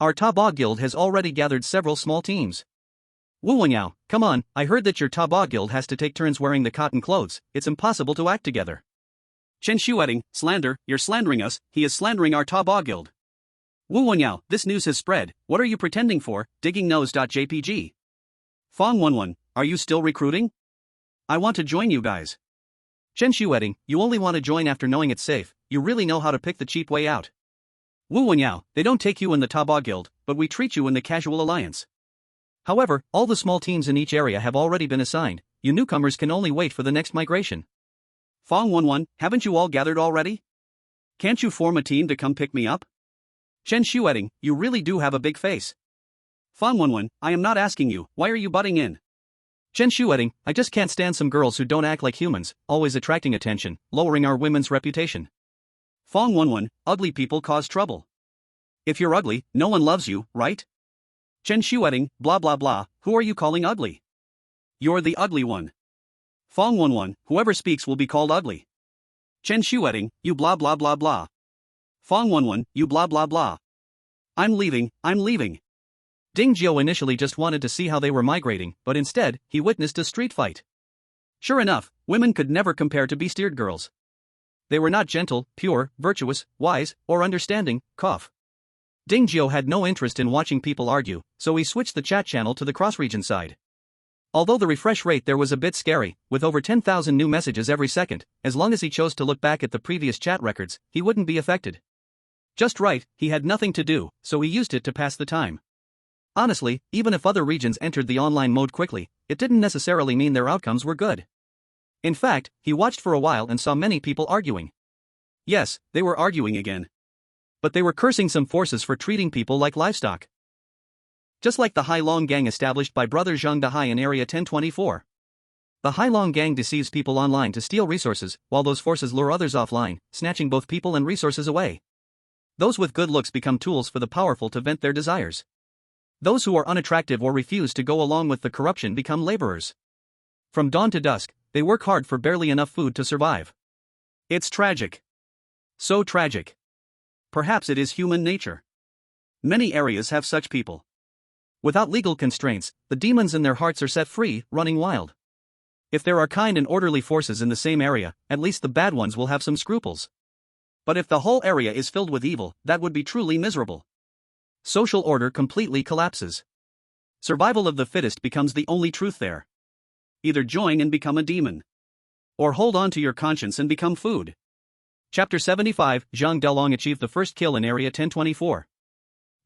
[SPEAKER 1] Our Taba guild has already gathered several small teams. Wuwenyao, come on, I heard that your Taba guild has to take turns wearing the cotton clothes, it's impossible to act together.
[SPEAKER 2] Chen Shueting, slander, you're slandering us, he is slandering our Taba guild. Wuwenyao, this news has spread, what are you pretending for, diggingnose.jpg. Fong11, are you still recruiting? I want to join you guys.
[SPEAKER 1] Chen Shueting, you only want to join after knowing it's safe, you really know how to pick the cheap way out.
[SPEAKER 2] Wuwenyao, they don't take you in the Taba guild, but we treat you in the Casual Alliance.
[SPEAKER 1] However, all the small teams in each area have already been assigned, you newcomers can only wait for the next migration.
[SPEAKER 2] Fong11, haven't you all gathered already? Can't you form a team to come pick me up? Chen Shueting, you really do have a big face. Fong11, I am not asking you, why are you butting in?
[SPEAKER 1] Chen Shueting, I just can't stand some girls who don't act like humans, always attracting attention, lowering our women's reputation.
[SPEAKER 2] Fong11, ugly people cause trouble. If you're ugly, no one loves you, right? Chen Shueting, blah blah blah, who are you calling ugly? You're the ugly one. Fong11, whoever speaks will be called ugly. Chen Shueting, you blah blah blah blah. Fong11, you blah blah blah. I'm leaving.
[SPEAKER 1] Dingjio initially just wanted to see how they were migrating, but instead, he witnessed a street fight.
[SPEAKER 2] Sure enough, women could never compare to beast-eared girls.
[SPEAKER 1] They were not gentle, pure, virtuous, wise, or understanding, cough. Dingjio had no interest in watching people argue, so he switched the chat channel to the cross-region side. Although the refresh rate there was a bit scary, with over 10,000 new messages every second, as long as he chose to look back at the previous chat records, he wouldn't be affected. Just right, he had nothing to do, so he used it to pass the time. Honestly, even if other regions entered the online mode quickly, it didn't necessarily mean their outcomes were good. In fact, he watched for a while and saw many people arguing. Yes, they were arguing again. But they were cursing some forces for treating people like livestock. Just like the Hailong gang established by brother Zhang Dahai in Area 1024. The Hailong gang deceives people online to steal resources, while those forces lure others offline, snatching both people and resources away. Those with good looks become tools for the powerful to vent their desires. Those who are unattractive or refuse to go along with the corruption become laborers. From dawn to dusk, they work hard for barely enough food to survive.
[SPEAKER 2] It's tragic. So tragic. Perhaps it is human nature. Many areas have such people.
[SPEAKER 1] Without legal constraints, the demons in their hearts are set free, running wild. If there are kind and orderly forces in the same area, at least the bad ones will have some scruples. But if the whole area is filled with evil, that would be truly miserable. Social order completely collapses. Survival of the fittest becomes the only truth there. Either join and become a demon, or hold on to your conscience and become food. Chapter 75, Zhang Dalong achieved the first kill in Area 1024.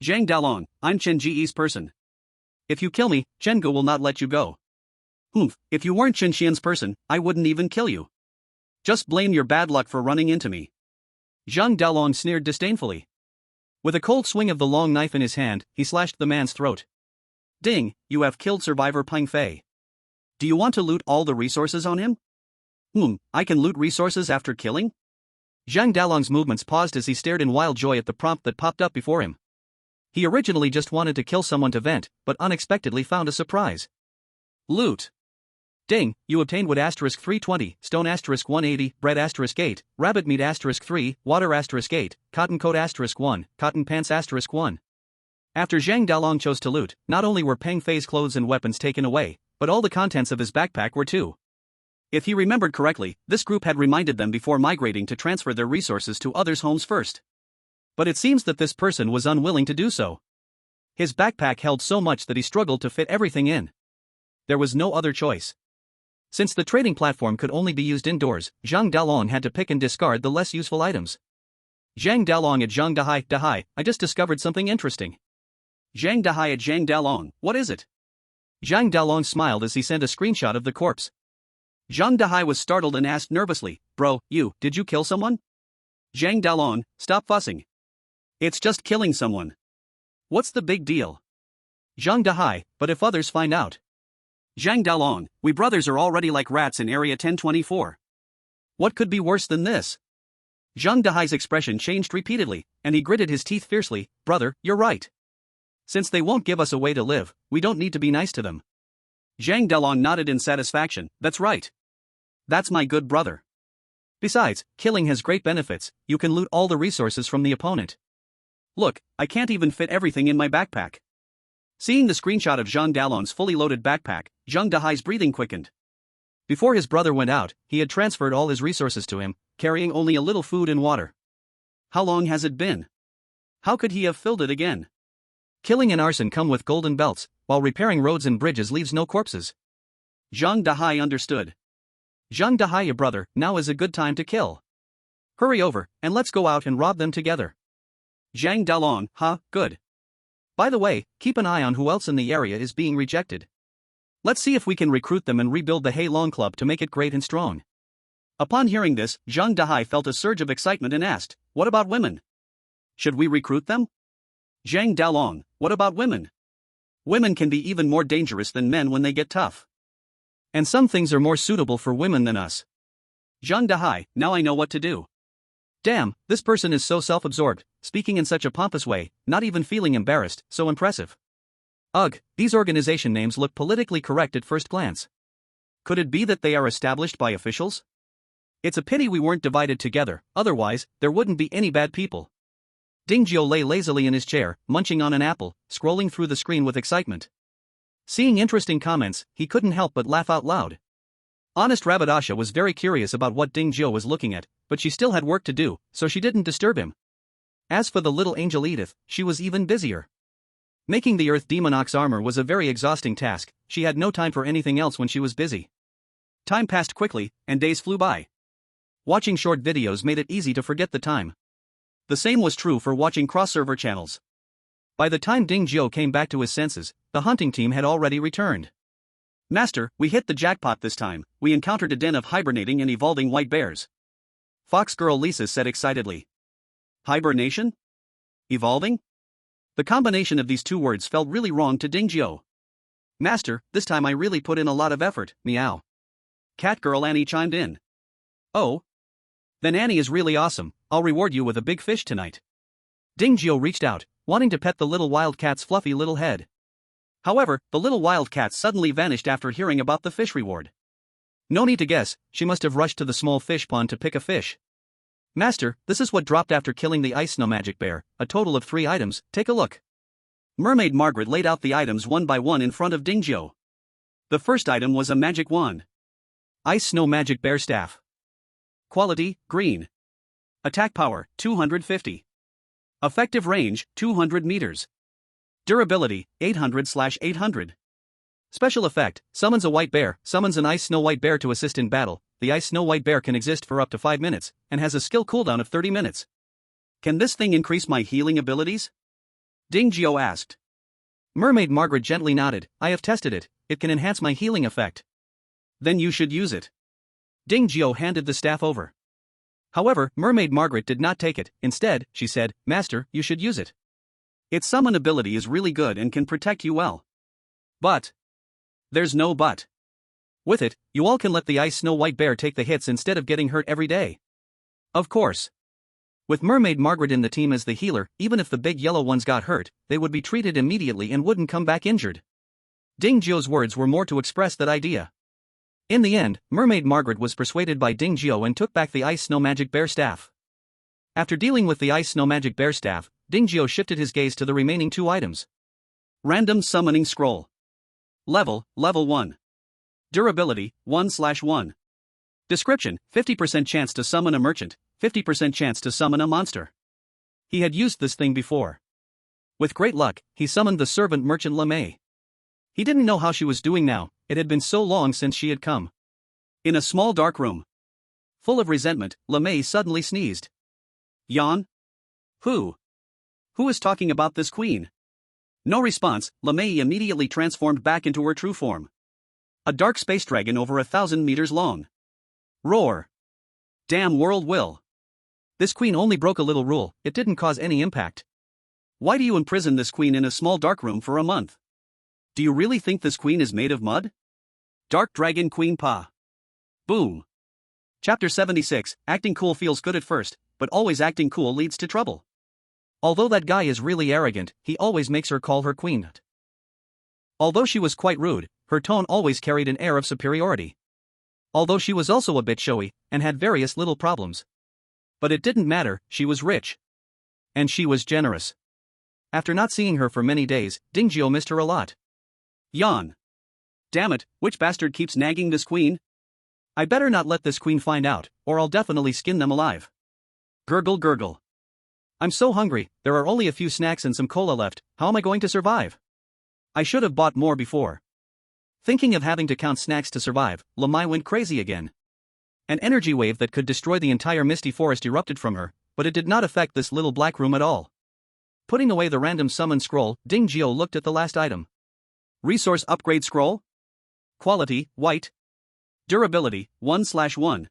[SPEAKER 2] Zhang Dalong, I'm Chen Ji's person.
[SPEAKER 1] If you kill me, Chen Gu will not let you go.
[SPEAKER 2] Humph, if you weren't Shinxian's person, I wouldn't even kill you. Just blame your bad luck for running into me.
[SPEAKER 1] Zhang Dalong sneered disdainfully. With a cold swing of the long knife in his hand, he slashed the man's throat.
[SPEAKER 2] Ding, you have killed survivor Peng Fei. Do you want to loot all the resources on him? I can loot resources after killing?
[SPEAKER 1] Zhang Dalong's movements paused as he stared in wild joy at the prompt that popped up before him. He originally just wanted to kill someone to vent, but unexpectedly found a surprise.
[SPEAKER 2] Loot.
[SPEAKER 1] Ding, you obtained wood *320, stone *180, bread *8, rabbit meat *3, water *8, cotton coat *1, cotton pants *1. After Zhang Dalong chose to loot, not only were Peng Fei's clothes and weapons taken away, but all the contents of his backpack were too.
[SPEAKER 2] If he remembered correctly, this group had reminded them before migrating to transfer their resources to others' homes first.
[SPEAKER 1] But it seems that this person was unwilling to do so. His backpack held so much that he struggled to fit everything in. There was no other choice. Since the trading platform could only be used indoors, Zhang Dalong had to pick and discard the less useful items.
[SPEAKER 2] Zhang Dalong at Zhang Dahai, I just discovered something interesting. Zhang Dahai at Zhang Dalong, what is it?
[SPEAKER 1] Zhang Dalong smiled as he sent a screenshot of the corpse.
[SPEAKER 2] Zhang Dahai was startled and asked nervously, Bro, did you kill someone? Zhang Dalong, stop fussing. It's just killing someone. What's the big deal?
[SPEAKER 1] Zhang Dahai, but if others find out?
[SPEAKER 2] Zhang Dalong, we brothers are already like rats in Area 1024.
[SPEAKER 1] What could be worse than this?
[SPEAKER 2] Zhang Dahai's expression changed repeatedly, and he gritted his teeth fiercely. Brother, you're right.
[SPEAKER 1] Since they won't give us a way to live, we don't need to be nice to them.
[SPEAKER 2] Zhang Dalong nodded in satisfaction. That's right. That's my good brother.
[SPEAKER 1] Besides, killing has great benefits. You can loot all the resources from the opponent.
[SPEAKER 2] Look, I can't even fit everything in my backpack. Seeing the screenshot of Zhang Dalong's fully loaded backpack, Zhang Dahai's breathing quickened.
[SPEAKER 1] Before his brother went out, he had transferred all his resources to him, carrying only a little food and water.
[SPEAKER 2] How long has it been? How could he have filled it again?
[SPEAKER 1] Killing and arson come with golden belts, while repairing roads and bridges leaves no corpses.
[SPEAKER 2] Zhang Dahai understood.
[SPEAKER 1] Zhang Dahai, brother, now is a good time to kill. Hurry over, and let's go out and rob them together.
[SPEAKER 2] Zhang Dalong, good.
[SPEAKER 1] By the way, keep an eye on who else in the area is being rejected. Let's see if we can recruit them and rebuild the Hei Long Club to make it great and strong.
[SPEAKER 2] Upon hearing this, Zhang Dahai felt a surge of excitement and asked, what about women? Should we recruit them? Zhang Dalong, what about women? Women can be even more dangerous than men when they get tough.
[SPEAKER 1] And some things are more suitable for women than us.
[SPEAKER 2] Zhang Dahai, now I know what to do.
[SPEAKER 1] Damn, this person is so self-absorbed, speaking in such a pompous way, not even feeling embarrassed, so impressive. Ugh, these organization names look politically correct at first glance.
[SPEAKER 2] Could it be that they are established by officials?
[SPEAKER 1] It's a pity we weren't divided together, otherwise, there wouldn't be any bad people. Dingjiu lay lazily in his chair, munching on an apple, scrolling through the screen with excitement. Seeing interesting comments, he couldn't help but laugh out loud. Honest Rabbit Asha was very curious about what Dingjiu was looking at, but she still had work to do, so she didn't disturb him. As for the little angel Edith, she was even busier. Making the Earth Demon Ox armor was a very exhausting task. She had no time for anything else when she was busy.
[SPEAKER 2] Time passed quickly, and days flew by.
[SPEAKER 1] Watching short videos made it easy to forget the time.
[SPEAKER 2] The same was true for watching cross-server channels.
[SPEAKER 1] By the time Dingjiu came back to his senses, the hunting team had already returned.
[SPEAKER 2] Master, we hit the jackpot this time. We encountered a den of hibernating and evolving white bears.
[SPEAKER 1] Fox girl Lisa said excitedly.
[SPEAKER 2] Hibernation? Evolving? The combination of these two words felt really wrong to Dingjiu.
[SPEAKER 1] Master, this time I really put in a lot of effort, meow.
[SPEAKER 2] Cat girl Annie chimed in.
[SPEAKER 1] Oh? Then Annie is really awesome. I'll reward you with a big fish tonight. Dingjiu reached out, wanting to pet the little wildcat's fluffy little head.
[SPEAKER 2] However, the little wildcat suddenly vanished after hearing about the fish reward.
[SPEAKER 1] No need to guess, she must have rushed to the small fish pond to pick a fish. Master, this is what dropped after killing the ice snow magic bear, a total of 3 items, take a look.
[SPEAKER 2] Mermaid Margaret laid out the items one by one in front of Dingjiu. The first item was a magic wand.
[SPEAKER 1] Ice snow magic bear staff.
[SPEAKER 2] Quality, green. Attack power, 250. Effective range, 200 meters. Durability, 800/800.
[SPEAKER 1] Special effect, summons a white bear, summons an ice snow white bear to assist in battle. The ice snow white bear can exist for up to 5 minutes, and has a skill cooldown of 30 minutes.
[SPEAKER 2] Can this thing increase my healing abilities? Dingjiu asked.
[SPEAKER 1] Mermaid Margaret gently nodded. I have tested it, it can enhance my healing effect.
[SPEAKER 2] Then you should use it. Ding Jiao handed the staff over. However, Mermaid Margaret did not take it. Instead, she said, Master, you should use it. Its summon ability is really good and can protect you well. But there's no but. With it, you all can let the Ice Snow White Bear take the hits instead of getting hurt every day. Of course. With Mermaid Margaret in the team as the healer, even if the big yellow ones got hurt, they would be treated immediately and wouldn't come back injured. Ding Jiao's words were more to express that idea. In the end, Mermaid Margaret was persuaded by Ding Jiao and took back the Ice Snow Magic Bear Staff. After dealing with the Ice Snow Magic Bear Staff, Ding Jiao shifted his gaze to the remaining 2 items. Random Summoning Scroll. Level 1. Durability, 1/1. Description, 50% chance to summon a merchant, 50% chance to summon a monster. He had used this thing before. With great luck, he summoned the servant merchant Lemay. He didn't know how she was doing now, it had been so long since she had come. In a small dark room. Full of resentment, Lemay suddenly sneezed. Yawn? Who? Who is talking about this queen? No response, Lemay immediately transformed back into her true form. A dark space dragon over 1,000 meters long. Roar. Damn world will. This queen only broke a little rule, it didn't cause any impact. Why do you imprison this queen in a small dark room for a month? Do you really think this queen is made of mud? Dark Dragon Queen Pa. Boom. Chapter 76, Acting cool feels good at first, but always acting cool leads to trouble. Although that guy is really arrogant, he always makes her call her queen. Although she was quite rude, her tone always carried an air of superiority. Although she was also a bit showy, and had various little problems. But it didn't matter, she was rich. And she was generous. After not seeing her for many days, Ding Jiao missed her a lot. Yawn. Damn it, which bastard keeps nagging this queen? I better not let this queen find out, or I'll definitely skin them alive. Gurgle gurgle. I'm so hungry, there are only a few snacks and some cola left, how am I going to survive? I should have bought more before. Thinking of having to count snacks to survive, Lemay went crazy again. An energy wave that could destroy the entire misty forest erupted from her, but it did not affect this little black room at all. Putting away the random summon scroll, Ding Jiao looked at the last item. Resource Upgrade Scroll? Quality, White. Durability, 1/1.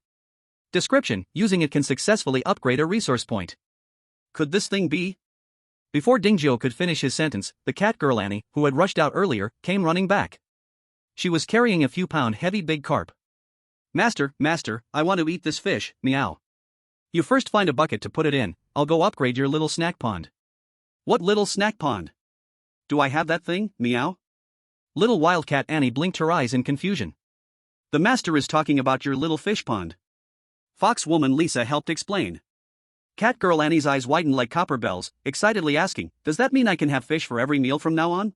[SPEAKER 2] Description, using it can successfully upgrade a resource point. Could this thing be? Before Ding Jiao could finish his sentence, the cat girl Annie, who had rushed out earlier, came running back. She was carrying a few pound heavy big carp. Master, I want to eat this fish, meow. You first find a bucket to put it in, I'll go upgrade your little snack pond. What little snack pond? Do I have that thing, meow? Little wildcat Annie blinked her eyes in confusion. The master is talking about your little fish pond. Fox woman Lisa helped explain. Cat girl Annie's eyes widened like copper bells, excitedly asking, does that mean I can have fish for every meal from now on?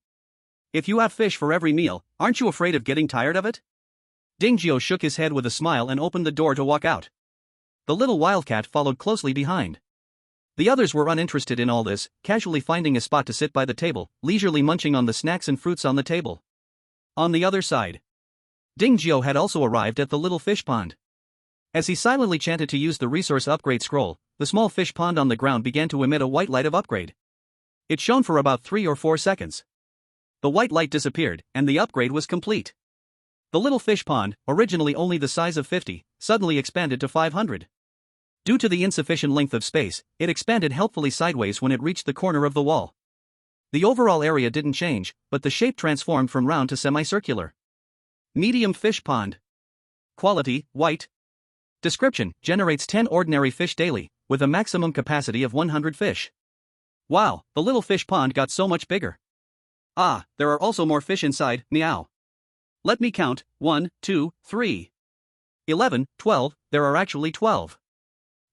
[SPEAKER 2] If you have fish for every meal, aren't you afraid of getting tired of it? Ding Jiao shook his head with a smile and opened the door to walk out. The little wildcat followed closely behind. The others were uninterested in all this, casually finding a spot to sit by the table, leisurely munching on the snacks and fruits on the table. On the other side, Ding Jiao had also arrived at the little fish pond. As he silently chanted to use the resource upgrade scroll, the small fish pond on the ground began to emit a white light of upgrade. It shone for about 3 or 4 seconds. The white light disappeared, and the upgrade was complete. The little fish pond, originally only the size of 50, suddenly expanded to 500. Due to the insufficient length of space, it expanded helpfully sideways when it reached the corner of the wall. The overall area didn't change, but the shape transformed from round to semicircular. Medium fish pond. Quality, White. Description, generates 10 ordinary fish daily, with a maximum capacity of 100 fish. Wow, the little fish pond got so much bigger. Ah, there are also more fish inside, meow. Let me count, 1, 2, 3. 11, 12, there are actually 12.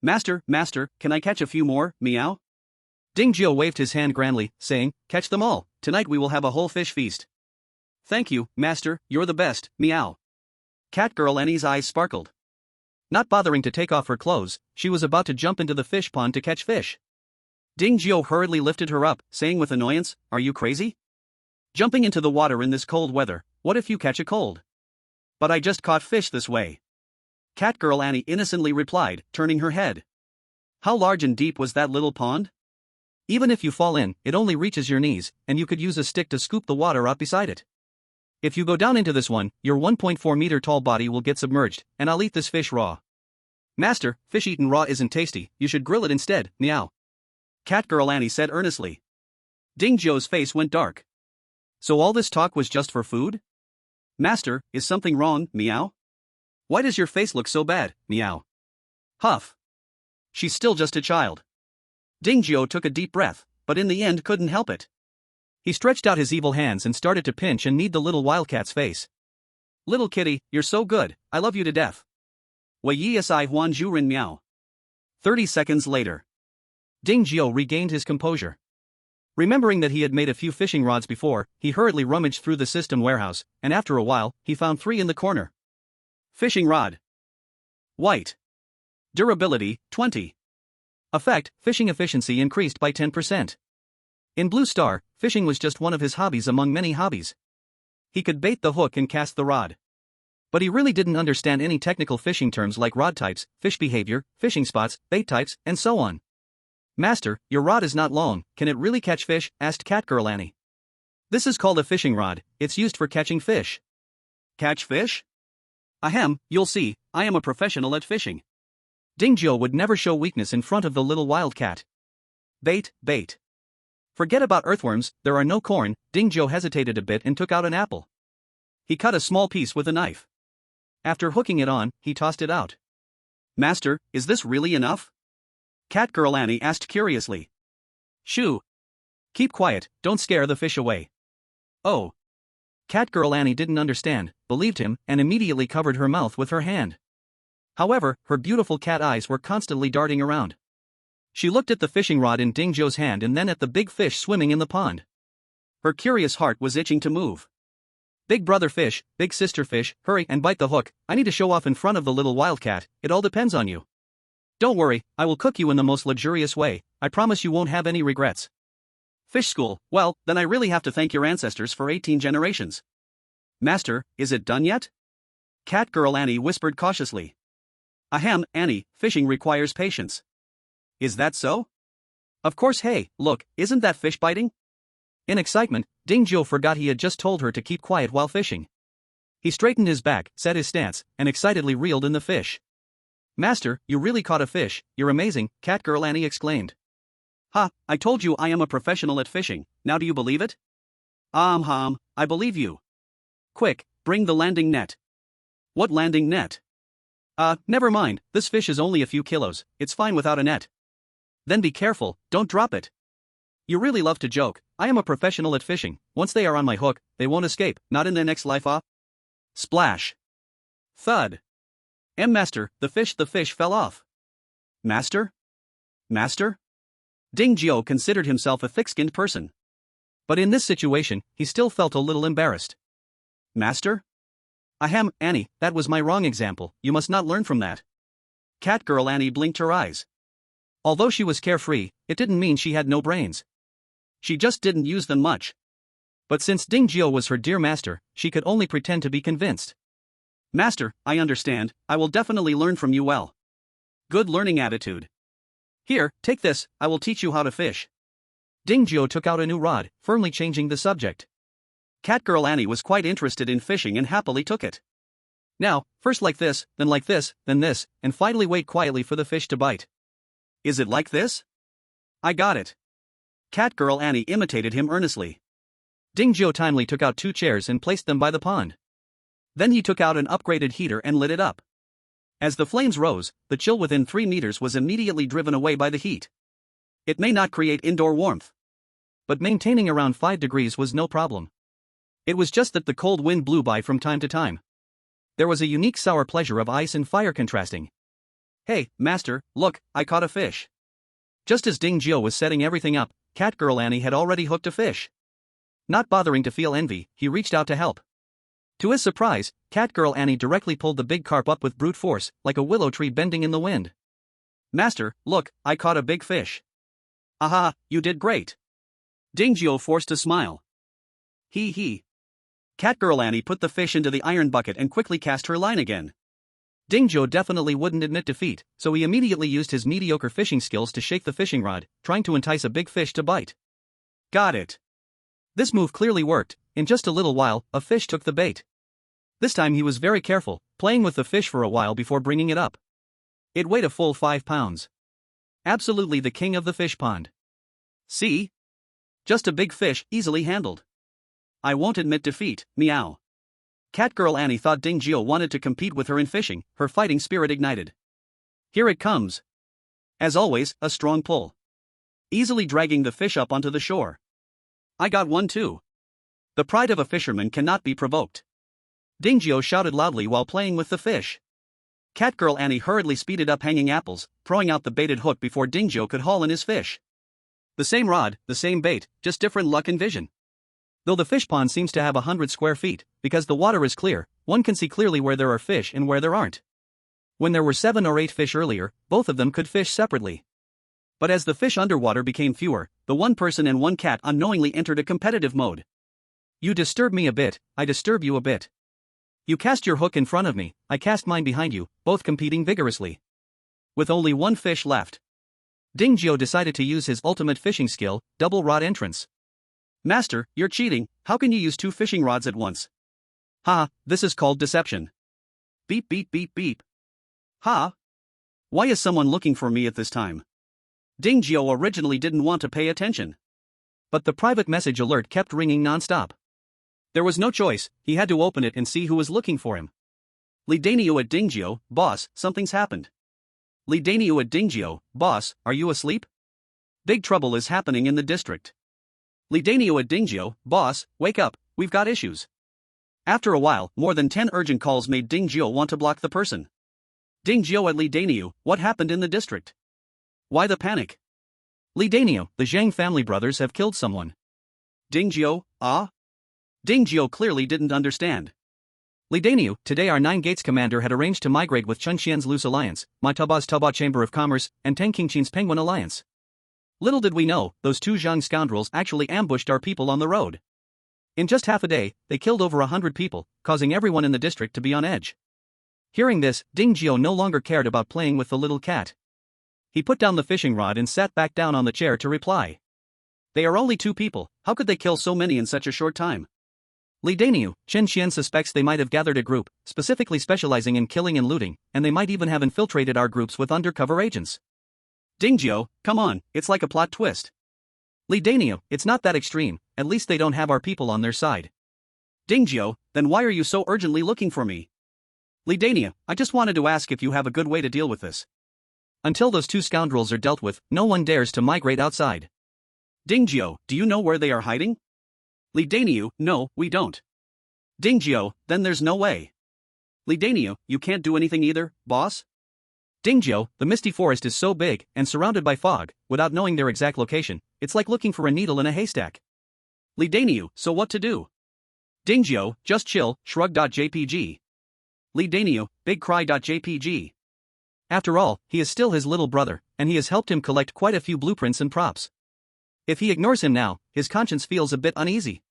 [SPEAKER 2] Master, can I catch a few more, meow? Ding Jiao waved his hand grandly, saying, catch them all, tonight we will have a whole fish feast. Thank you, master, you're the best, meow. Cat girl Annie's eyes sparkled. Not bothering to take off her clothes, she was about to jump into the fish pond to catch fish. Ding Jiao hurriedly lifted her up, saying with annoyance, are you crazy? Jumping into the water in this cold weather, what if you catch a cold? But I just caught fish this way. Cat girl Annie innocently replied, turning her head. How large and deep was that little pond? Even if you fall in, it only reaches your knees, and you could use a stick to scoop the water out beside it.
[SPEAKER 1] If you go down into this one, your 1.4-meter tall body will get submerged, and I'll eat this fish raw.
[SPEAKER 2] Master, fish eaten raw isn't tasty, you should grill it instead, meow. Catgirl Annie said earnestly. Dingzhou's face went dark.
[SPEAKER 1] So all this talk was just for food?
[SPEAKER 2] Master, is something wrong, meow? Why does your face look so bad, meow? Huff. She's still just a child. Dingzhou took a deep breath, but in the end couldn't help it.
[SPEAKER 1] He stretched out his evil hands and started to pinch and knead the little wildcat's face.
[SPEAKER 2] Little kitty, you're so good, I love you to death. Wei yi huan zhuren meow. 30 seconds later.
[SPEAKER 1] Dingzhou regained his composure. Remembering that he had made a few fishing rods before, he hurriedly rummaged through the system warehouse, and after a while, he found 3 in the corner.
[SPEAKER 2] Fishing rod. White. Durability, 20.
[SPEAKER 1] Effect, fishing efficiency increased by 10%. In Blue Star, fishing was just one of his hobbies among many hobbies. He could bait the hook and cast the rod. But he really didn't understand any technical fishing terms like rod types, fish behavior, fishing spots, bait types, and so on. Master, your rod is not long, can it really catch fish? Asked Catgirl Annie. This is called a fishing rod, it's used for catching fish.
[SPEAKER 2] Catch fish? Ahem, you'll see, I am a professional at fishing.
[SPEAKER 1] Dingzhou would never show weakness in front of the little wildcat. Bait, bait. Forget about earthworms, there are no corn. Dingzhou hesitated a bit and took out an apple. He cut a small piece with a knife. After hooking it on, he tossed it out.
[SPEAKER 2] Master, is this really enough? Catgirl Annie asked curiously.
[SPEAKER 1] Shoo. Keep quiet, don't scare the fish away.
[SPEAKER 2] Oh.
[SPEAKER 1] Catgirl Annie didn't understand, believed him, and immediately covered her mouth with her hand. However, her beautiful cat eyes were constantly darting around. She looked at the fishing rod in Dingzhou's hand and then at the big fish swimming in the pond.
[SPEAKER 2] Her curious heart was itching to move.
[SPEAKER 1] Big brother fish, big sister fish, hurry and bite the hook, I need to show off in front of the little wildcat, it all depends on you. Don't worry, I will cook you in the most luxurious way, I promise you won't have any regrets.
[SPEAKER 2] Fish school, well, then I really have to thank your ancestors for 18 generations. Master, is it done yet? Catgirl Annie whispered cautiously. Ahem, Annie, fishing requires patience. Is that so?
[SPEAKER 1] Of course, hey, look, isn't that fish biting? In excitement, Dingzhou forgot he had just told her to keep quiet while fishing. He straightened his back, set his stance, and excitedly reeled in the fish. Master, you really caught a fish, you're amazing, Catgirl Annie exclaimed.
[SPEAKER 2] Ha, I told you I am a professional at fishing, now do you believe it? I believe you. Quick, bring the landing net. What landing net?
[SPEAKER 1] Never mind, this fish is only a few kilos, it's fine without a net. Then be careful, don't drop it. You really love to joke, I am a professional at fishing, once they are on my hook, they won't escape, not in their next life.
[SPEAKER 2] Splash. Thud. Master, the fish fell off. Master? Master? Dingzhou considered himself a thick-skinned person.
[SPEAKER 1] But in this situation, he still felt a little embarrassed.
[SPEAKER 2] Master?
[SPEAKER 1] Ahem, Annie, that was my wrong example, you must not learn from that.
[SPEAKER 2] Catgirl Annie blinked her eyes.
[SPEAKER 1] Although she was carefree, it didn't mean she had no brains.
[SPEAKER 2] She just didn't use them much.
[SPEAKER 1] But since Dingzhou was her dear master, she could only pretend to be convinced.
[SPEAKER 2] Master, I understand, I will definitely learn from you well. Good learning attitude. Here, take this, I will teach you how to fish.
[SPEAKER 1] Dingzhou took out a new rod, firmly changing the subject.
[SPEAKER 2] Catgirl Annie was quite interested in fishing and happily took it.
[SPEAKER 1] Now, first like this, then this, and finally wait quietly for the fish to bite.
[SPEAKER 2] Is it like this? I got it. Catgirl Annie imitated him earnestly.
[SPEAKER 1] Dingzhou timely took out 2 chairs and placed them by the pond. Then he took out an upgraded heater and lit it up. As the flames rose, the chill within 3 meters was immediately driven away by the heat.
[SPEAKER 2] It may not create indoor warmth,
[SPEAKER 1] but maintaining around 5 degrees was no problem. It was just that the cold wind blew by from time to time. There was a unique sour pleasure of ice and fire contrasting.
[SPEAKER 2] Hey, master, look, I caught a fish.
[SPEAKER 1] Just as Dingzhou was setting everything up, Catgirl Annie had already hooked a fish. Not bothering to feel envy, he reached out to help. To his surprise, Catgirl Annie directly pulled the big carp up with brute force, like a willow tree bending in the wind.
[SPEAKER 2] Master, look, I caught a big fish. Aha, you did great. Dingzhou forced a smile. He. Catgirl Annie put the fish into the iron bucket and quickly cast her line again.
[SPEAKER 1] Dingzhou definitely wouldn't admit defeat, so he immediately used his mediocre fishing skills to shake the fishing rod, trying to entice a big fish to bite.
[SPEAKER 2] Got it.
[SPEAKER 1] This move clearly worked, in just a little while, a fish took the bait. This time he was very careful, playing with the fish for a while before bringing it up. It weighed a full 5 pounds. Absolutely the king of the fish pond. See? Just a big fish, easily handled. I won't admit defeat, meow. Catgirl Annie thought Dingjio wanted to compete with her in fishing, her fighting spirit ignited. Here it comes. As always, a strong pull. Easily dragging the fish up onto the shore. I got one too. The pride of a fisherman cannot be provoked. Dingjio shouted loudly while playing with the fish. Catgirl Annie hurriedly speeded up hanging apples, throwing out the baited hook before Dingjio could haul in his fish. The same rod, the same bait, just different luck and vision. Though the fish pond seems to have 100 square feet, because the water is clear, one can see clearly where there are fish and where there aren't. When there were 7 or 8 fish earlier, both of them could fish separately. But as the fish underwater became fewer, the one person and one cat unknowingly entered a competitive mode. You disturb me a bit, I disturb you a bit. You cast your hook in front of me, I cast mine behind you, both competing vigorously. With only one fish left, Dingjio decided to use his ultimate fishing skill, double rod entrance. Master, you're cheating, how can you use 2 fishing rods at once? Ha, this is called deception. Beep beep beep beep. Ha? Why is someone looking for me at this time? Dingjio originally didn't want to pay attention. But the private message alert kept ringing non-stop. There was no choice, he had to open it and see who was looking for him. Lidanio at Dingjio, boss, something's happened. Lidanio at Dingjio, boss, are you asleep? Big trouble is happening in the district. Lidanio at Dingjio, boss, wake up, we've got issues. After a while, more than 10 urgent calls made Dingjio want to block the person. Dingjio at Lidanio, what happened in the district? Why the panic? Lidanio, the Zhang family brothers have killed someone.
[SPEAKER 2] Dingjio, ah? Dingjio clearly didn't understand.
[SPEAKER 1] Lidanio, today our 9 Gates commander had arranged to migrate with Chunxian's Loose Alliance, my Taba's Taba Chamber of Commerce, and Tang Qingqin's Penguin Alliance. Little did we know, those 2 Zhang scoundrels actually ambushed our people on the road. In just half a day, they killed over 100 people, causing everyone in the district to be on edge. Hearing this, Dingjio no longer cared about playing with the little cat. He put down the fishing rod and sat back down on the chair to reply. They are only 2 people, how could they kill so many in such a short time? Lidanio, Chen Xian suspects they might have gathered a group, specifically specializing in killing and looting, and they might even have infiltrated our groups with undercover agents. Dingjio, come on, it's like a plot twist. Lidanio, it's not that extreme, at least they don't have our people on their side. Dingjio, then why are you so urgently looking for me? Lidanio, I just wanted to ask if you have a good way to deal with this. Until those 2 scoundrels are dealt with, no one dares to migrate outside. Dingjio, do you know where they are hiding? Lidanio, no, we don't. Dingjio, then there's no way. Lidanio, you can't do anything either, boss? Dingjio, the misty forest is so big, and surrounded by fog, without knowing their exact location, it's like looking for a needle in a haystack.
[SPEAKER 2] Lidanio, so what to do? Dingjio, just chill, shrug.jpg. Lidanio, big cry.jpg.
[SPEAKER 1] After all, he is still his little brother, and he has helped him collect quite a few blueprints and props. If he ignores him now, his conscience feels a bit uneasy.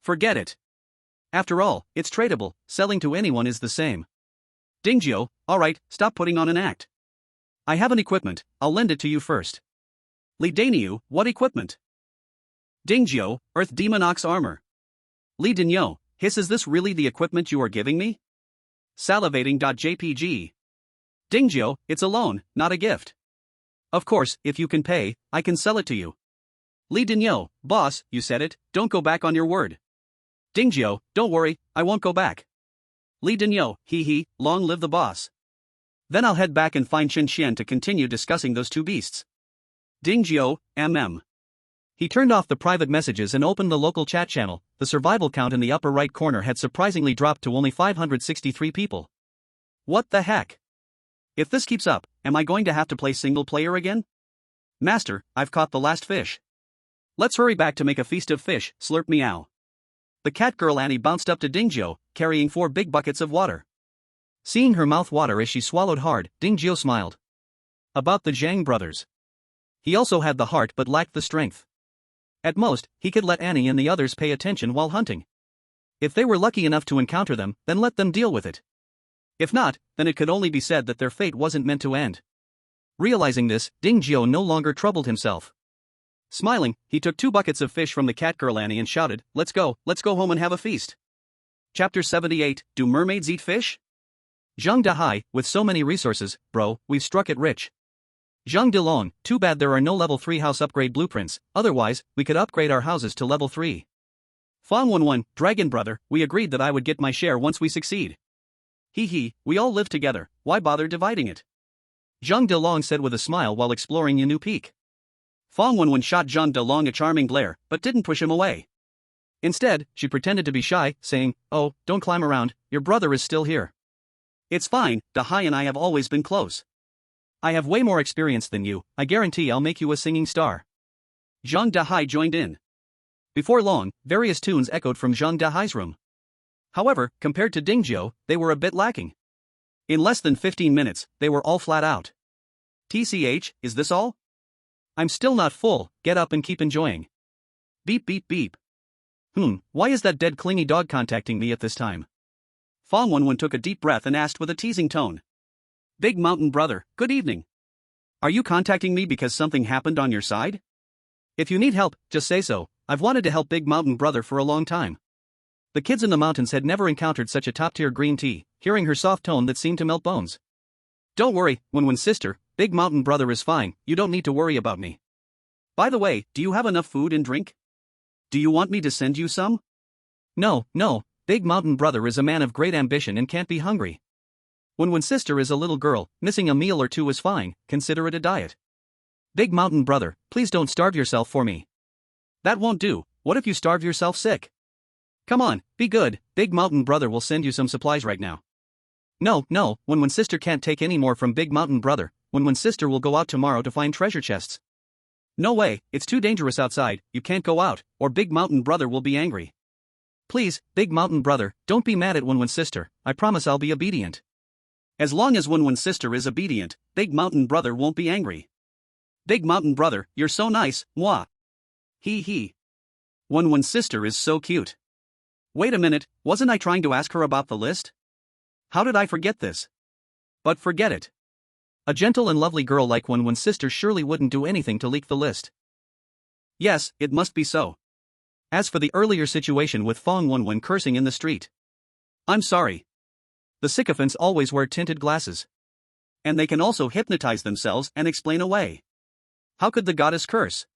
[SPEAKER 2] Forget it. After all, it's tradable, selling to anyone is the same. Dingjio, alright, stop putting on an act. I have an equipment, I'll lend it to you first. Lidanio, what equipment? Dingjio, Earth Demon Ox Armor. Lidanio, hiss, is this really the equipment you are giving me? Salivating.jpg. Dingjio, it's a loan, not a gift. Of course, if you can pay, I can sell it to you. Lidanio, boss, you said it, don't go back on your word. Dingjio, don't worry, I won't go back. Lidanio, hee, long live the boss. Then I'll head back and find Chen Xian to continue discussing those 2 beasts. Dingjio,
[SPEAKER 1] He turned off the private messages and opened the local chat channel. The survival count in the upper right corner had surprisingly dropped to only 563 people.
[SPEAKER 2] What the heck? If this keeps up, am I going to have to play single player again? Master, I've caught the last fish. Let's hurry back to make a feast of fish, slurp meow. The cat girl Annie bounced up to Dingjio, carrying 4 big buckets of water.
[SPEAKER 1] Seeing her mouth water as she swallowed hard, Dingjio smiled. About the Zhang brothers. He also had the heart but lacked the strength. At most, he could let Annie and the others pay attention while hunting. If they were lucky enough to encounter them, then let them deal with it. If not, then it could only be said that their fate wasn't meant to end. Realizing this, Dingjio no longer troubled himself.
[SPEAKER 2] Smiling, he took 2 buckets of fish from the catgirl Annie and shouted, let's go home and have a feast. Chapter 78, Do Mermaids Eat Fish? Zhang Dahai, with so many resources, bro, we've struck it rich. Zhang Delong, too bad there are no level 3 house upgrade blueprints, otherwise, we could upgrade our houses to level 3. Fang 11, Dragon Brother, we agreed that I would get my share once we succeed. Hee, we all live together, why bother dividing it? Zhang Delong said with a smile while exploring a new peak. Fang 11 shot Zhang Delong a charming glare, but didn't push him away. Instead, she pretended to be shy, saying, oh, don't climb around, your brother is still here. It's fine, Dahai and I have always been close. I have way more experience than you, I guarantee I'll make you a singing star. Zhang Dahai joined in. Before long, various tunes echoed from Zhang Dahai's room. However, compared to Dingjiu, they were a bit lacking. In less than 15 minutes, they were all flat out. TCH, is this all? I'm still not full, get up and keep enjoying. Beep beep beep. Why is that dead clingy dog contacting me at this time? Fang 11 took a deep breath and asked with a teasing tone. Big Mountain Brother, good evening. Are you contacting me because something happened on your side? If you need help, just say so, I've wanted to help Big Mountain Brother for a long time. The kids in the mountains had never encountered such a top-tier green tea, hearing her soft tone that seemed to melt bones. Don't worry, Wenwen's sister, Big Mountain Brother is fine, you don't need to worry about me. By the way, do you have enough food and drink? Do you want me to send you some? No, Big Mountain Brother is a man of great ambition and can't be hungry. Wenwen's sister is a little girl, missing a meal or two is fine, consider it a diet. Big Mountain Brother, please don't starve yourself for me. That won't do, what if you starve yourself sick? Come on, be good, Big Mountain Brother will send you some supplies right now. No, Wenwen's sister can't take any more from Big Mountain Brother, Wenwen's sister will go out tomorrow to find treasure chests. No way, it's too dangerous outside, you can't go out, or Big Mountain Brother will be angry. Please, Big Mountain Brother, don't be mad at Wenwen's sister, I promise I'll be obedient. As long as Wenwen's sister is obedient, Big Mountain Brother won't be angry. Big Mountain Brother, you're so nice, mwah. Hee. Wenwen's sister is so cute. Wait a minute, wasn't I trying to ask her about the list? How did I forget this? But forget it. A gentle and lovely girl like Wenwen's sister surely wouldn't do anything to leak the list. Yes, it must be so. As for the earlier situation with Fang 11 cursing in the street. I'm sorry. The sycophants always wear tinted glasses. And they can also hypnotize themselves and explain away. How could the goddess curse?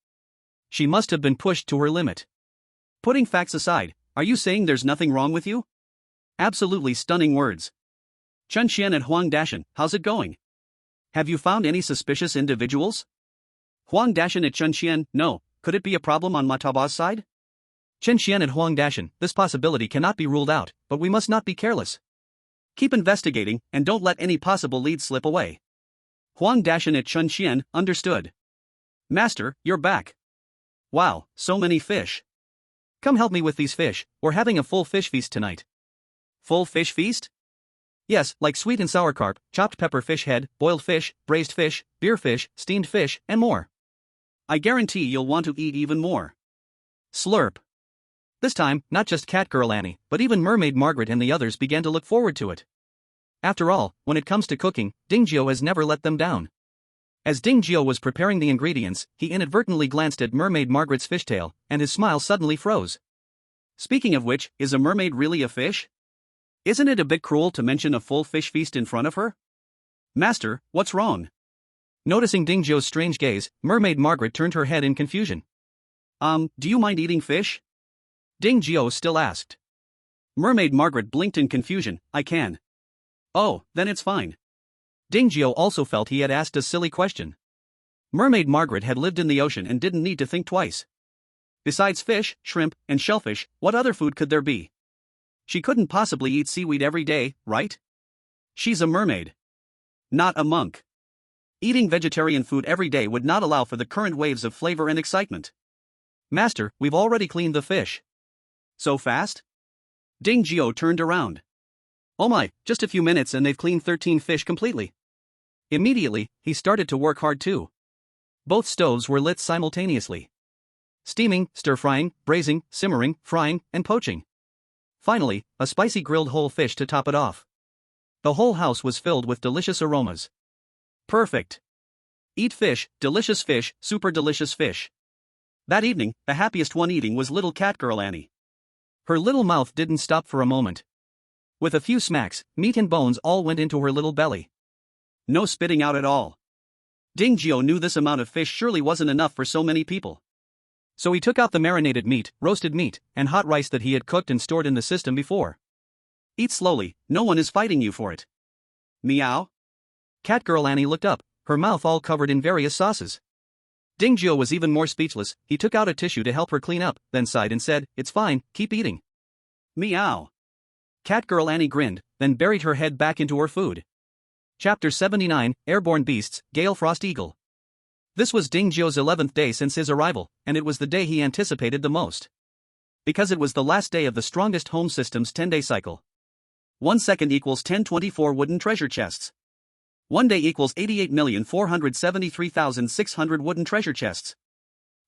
[SPEAKER 2] She must have been pushed to her limit. Putting facts aside, are you saying there's nothing wrong with you? Absolutely stunning words. Chun Xian and Huang Dashan, how's it going? Have you found any suspicious individuals? Huang Dashan at Chun Xian, no, could it be a problem on Mataba's side? Chen Xian and Huang Dashan, this possibility cannot be ruled out, but we must not be careless. Keep investigating, and don't let any possible leads slip away. Huang Dashan at Chun Xian, understood. Master, you're back. Wow, so many fish. Come help me with these fish, we're having a full fish feast tonight. Full fish feast? Yes, like sweet and sour carp, chopped pepper fish head, boiled fish, braised fish, beer fish, steamed fish, and more. I guarantee you'll want to eat even more. Slurp. This time, not just Catgirl Annie, but even Mermaid Margaret and the others began to look forward to it. After all, when it comes to cooking, Dingjiu has never let them down. As Dingjiu was preparing the ingredients, he inadvertently glanced at Mermaid Margaret's fishtail, and his smile suddenly froze. Speaking of which, is a mermaid really a fish? Isn't it a bit cruel to mention a full fish feast in front of her? Master, what's wrong? Noticing Dingjiu's strange gaze, Mermaid Margaret turned her head in confusion. Do you mind eating fish? Dingjiu still asked. Mermaid Margaret blinked in confusion, I can. Oh, then it's fine. Dingjiu also felt he had asked a silly question. Mermaid Margaret had lived in the ocean and didn't need to think twice. Besides fish, shrimp, and shellfish, what other food could there be? She couldn't possibly eat seaweed every day, right? She's a mermaid. Not a monk. Eating vegetarian food every day would not allow for the current waves of flavor and excitement. Master, we've already cleaned the fish. So fast? Dingjiu turned around. Oh my, just a few minutes and they've cleaned 13 fish completely. Immediately, he started to work hard too. Both stoves were lit simultaneously. Steaming, stir-frying, braising, simmering, frying, and poaching. Finally, a spicy grilled whole fish to top it off. The whole house was filled with delicious aromas. Perfect. Eat fish, delicious fish, super delicious fish. That evening, the happiest one eating was little cat girl Annie. Her little mouth didn't stop for a moment. With a few smacks, meat and bones all went into her little belly. No spitting out at all. Ding Gio knew this amount of fish surely wasn't enough for so many people. So he took out the marinated meat, roasted meat, and hot rice that he had cooked and stored in the system before. Eat slowly, no one is fighting you for it. Meow. Cat girl Annie looked up, her mouth all covered in various sauces. Ding Gio was even more speechless. He took out a tissue to help her clean up, then sighed and said, "It's fine, keep eating." Meow. Cat girl Annie grinned, then buried her head back into her food. Chapter 79, Airborne Beasts, Gale Frost Eagle. This was Ding Gio's 11th day since his arrival, and it was the day he anticipated the most. Because it was the last day of the strongest home system's 10-day cycle. 1 second equals 1024 wooden treasure chests. 1 day equals 88,473,600 wooden treasure chests.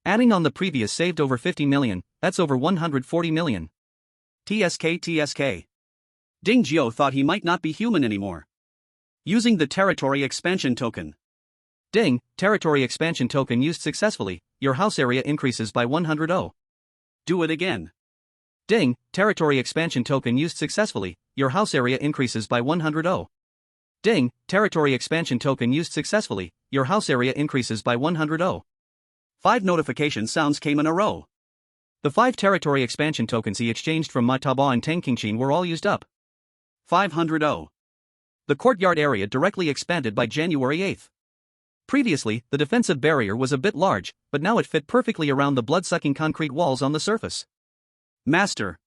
[SPEAKER 2] Adding on the previous saved over 50 million, that's over 140 million. TSK. Ding Gio thought he might not be human anymore. Using the territory expansion token. Ding, territory expansion token used successfully, your house area increases by 100. Do it again. Ding, territory expansion token used successfully, your house area increases by 100. Ding, territory expansion token used successfully, your house area increases by 100. 5 notification sounds came in a row. The 5 territory expansion tokens he exchanged from Mataba and Tengqingshin were all used up. 500. The courtyard area directly expanded by January 8th. Previously, the defensive barrier was a bit large, but now it fit perfectly around the blood-sucking concrete walls on the surface. Master.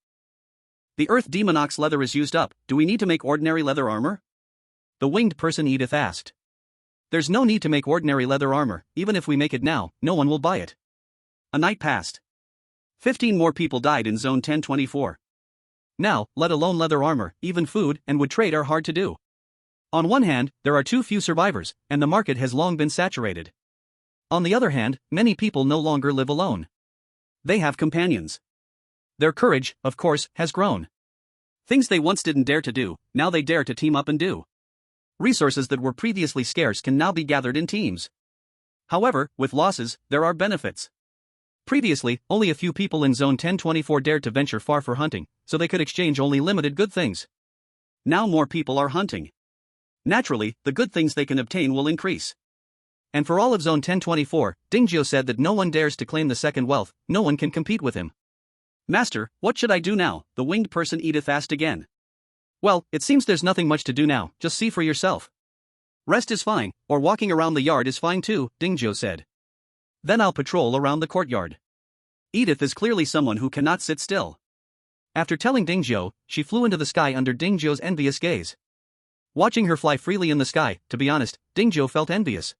[SPEAKER 2] The Earth Demonox leather is used up, do we need to make ordinary leather armor? The winged person Edith asked. There's no need to make ordinary leather armor, even if we make it now, no one will buy it. A night passed. 15 more people died in Zone 1024. Now, let alone leather armor, even food and wood trade are hard to do. On one hand, there are too few survivors, and the market has long been saturated. On the other hand, many people no longer live alone. They have companions. Their courage, of course, has grown. Things they once didn't dare to do, now they dare to team up and do. Resources that were previously scarce can now be gathered in teams. However, with losses, there are benefits. Previously, only a few people in Zone 1024 dared to venture far for hunting, so they could exchange only limited good things. Now more people are hunting. Naturally, the good things they can obtain will increase. And for all of Zone 1024, Ding Gio said that no one dares to claim the second wealth, no one can compete with him. Master, what should I do now? The winged person Edith asked again. Well, it seems there's nothing much to do now, just see for yourself. Rest is fine, or walking around the yard is fine too, Ding Gio said. Then I'll patrol around the courtyard. Edith is clearly someone who cannot sit still. After telling Ding Gio, she flew into the sky under Ding Gio's envious gaze. Watching her fly freely in the sky, to be honest, Ding Gio felt envious.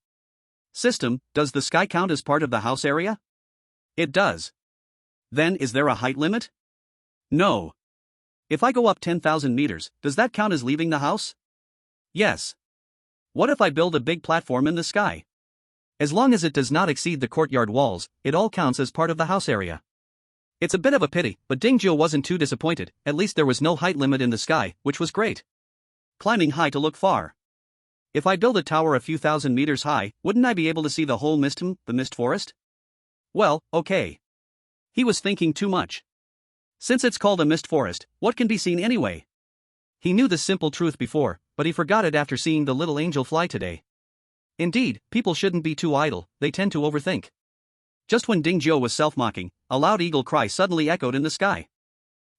[SPEAKER 2] System, does the sky count as part of the house area? It does. Then is there a height limit? No. If I go up 10,000 meters, does that count as leaving the house? Yes. What if I build a big platform in the sky? As long as it does not exceed the courtyard walls, it all counts as part of the house area. It's a bit of a pity, but Ding Gio wasn't too disappointed, at least there was no height limit in the sky, which was great. Climbing high to look far. If I build a tower a few thousand meters high, wouldn't I be able to see the whole the mist forest? Well, okay. He was thinking too much. Since it's called a mist forest, what can be seen anyway? He knew the simple truth before, but he forgot it after seeing the little angel fly today. Indeed, people shouldn't be too idle, they tend to overthink. Just when Ding Gio was self-mocking, a loud eagle cry suddenly echoed in the sky.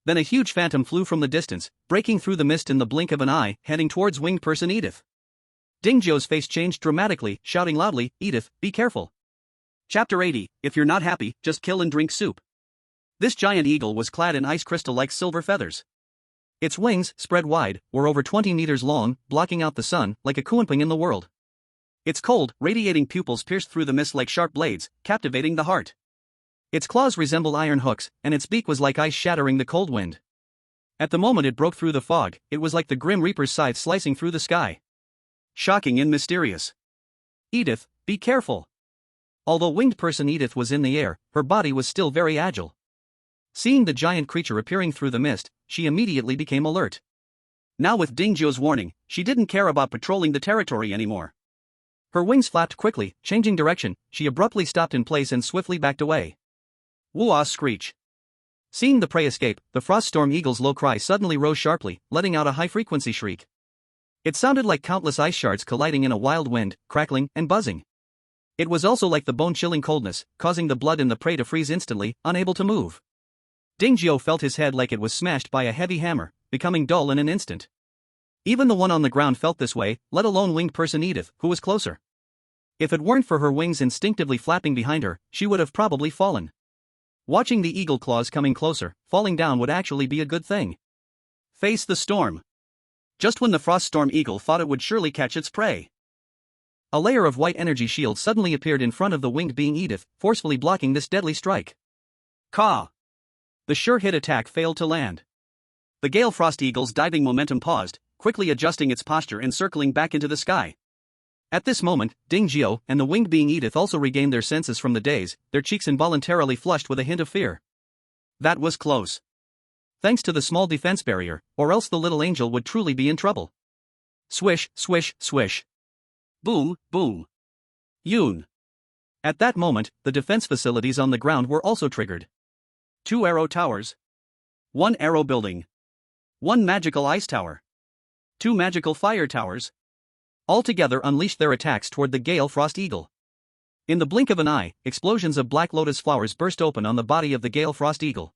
[SPEAKER 2] Then a huge phantom flew from the distance, breaking through the mist in the blink of an eye, heading towards winged person Edith. Ding Gio's face changed dramatically, shouting loudly, "Edith, be careful." Chapter 80, If you're not happy, just kill and drink soup. This giant eagle was clad in ice crystal-like silver feathers. Its wings, spread wide, were over 20 meters long, blocking out the sun, like a kuanping in the world. Its cold, radiating pupils pierced through the mist like sharp blades, captivating the heart. Its claws resembled iron hooks, and its beak was like ice shattering the cold wind. At the moment it broke through the fog, it was like the Grim Reaper's scythe slicing through the sky. Shocking and mysterious. Edith, be careful. Although winged person Edith was in the air, her body was still very agile. Seeing the giant creature appearing through the mist, she immediately became alert. Now with Ding Gio's warning, she didn't care about patrolling the territory anymore. Her wings flapped quickly, changing direction, she abruptly stopped in place and swiftly backed away. Woo-ah screech. Seeing the prey escape, the frost storm eagle's low cry suddenly rose sharply, letting out a high-frequency shriek. It sounded like countless ice shards colliding in a wild wind, crackling and buzzing. It was also like the bone-chilling coldness, causing the blood in the prey to freeze instantly, unable to move. Dingjiu felt his head like it was smashed by a heavy hammer, becoming dull in an instant. Even the one on the ground felt this way, let alone winged person Edith, who was closer. If it weren't for her wings instinctively flapping behind her, she would have probably fallen. Watching the eagle claws coming closer, falling down would actually be a good thing. Face the storm. Just when the frost storm eagle thought it would surely catch its prey, a layer of white energy shield suddenly appeared in front of the winged being Edith, forcefully blocking this deadly strike. Caw! The sure-hit attack failed to land. The Gale Frost Eagle's diving momentum paused, quickly adjusting its posture and circling back into the sky. At this moment, Dingjiu and the winged being Edith also regained their senses from the daze, their cheeks involuntarily flushed with a hint of fear. That was close. Thanks to the small defense barrier, or else the little angel would truly be in trouble. Swish, swish, swish. Boom, boom. Yoon. At that moment, the defense facilities on the ground were also triggered. 2 arrow towers. 1 arrow building. 1 magical ice tower. 2 magical fire towers. All together unleashed their attacks toward the Gale Frost Eagle. In the blink of an eye, explosions of black lotus flowers burst open on the body of the Gale Frost Eagle.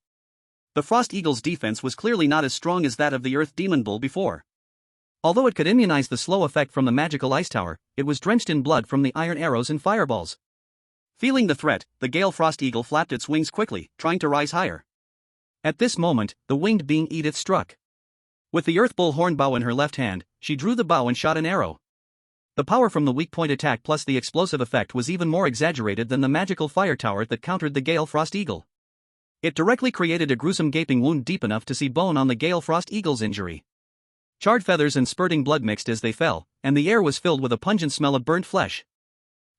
[SPEAKER 2] The Frost Eagle's defense was clearly not as strong as that of the Earth Demon Bull before. Although it could immunize the slow effect from the magical ice tower, it was drenched in blood from the iron arrows and fireballs. Feeling the threat, the Gale Frost Eagle flapped its wings quickly, trying to rise higher. At this moment, the winged being Edith struck. With the Earth Bull horn bow in her left hand, she drew the bow and shot an arrow. The power from the weak point attack plus the explosive effect was even more exaggerated than the magical fire tower that countered the Gale Frost Eagle. It directly created a gruesome gaping wound deep enough to see bone on the Gale Frost Eagle's injury. Charred feathers and spurting blood mixed as they fell, and the air was filled with a pungent smell of burnt flesh.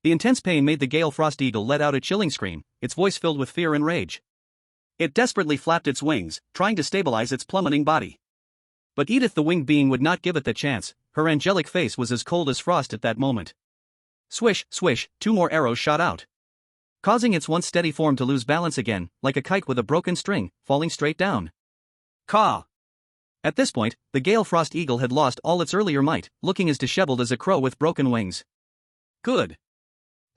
[SPEAKER 2] The intense pain made the Gale Frost Eagle let out a chilling scream, its voice filled with fear and rage. It desperately flapped its wings, trying to stabilize its plummeting body. But Edith the winged being would not give it the chance, her angelic face was as cold as frost at that moment. Swish, swish, 2 more arrows shot out, causing its once steady form to lose balance again, like a kite with a broken string, falling straight down. Caw! At this point, the Gale Frost Eagle had lost all its earlier might, looking as disheveled as a crow with broken wings. Good.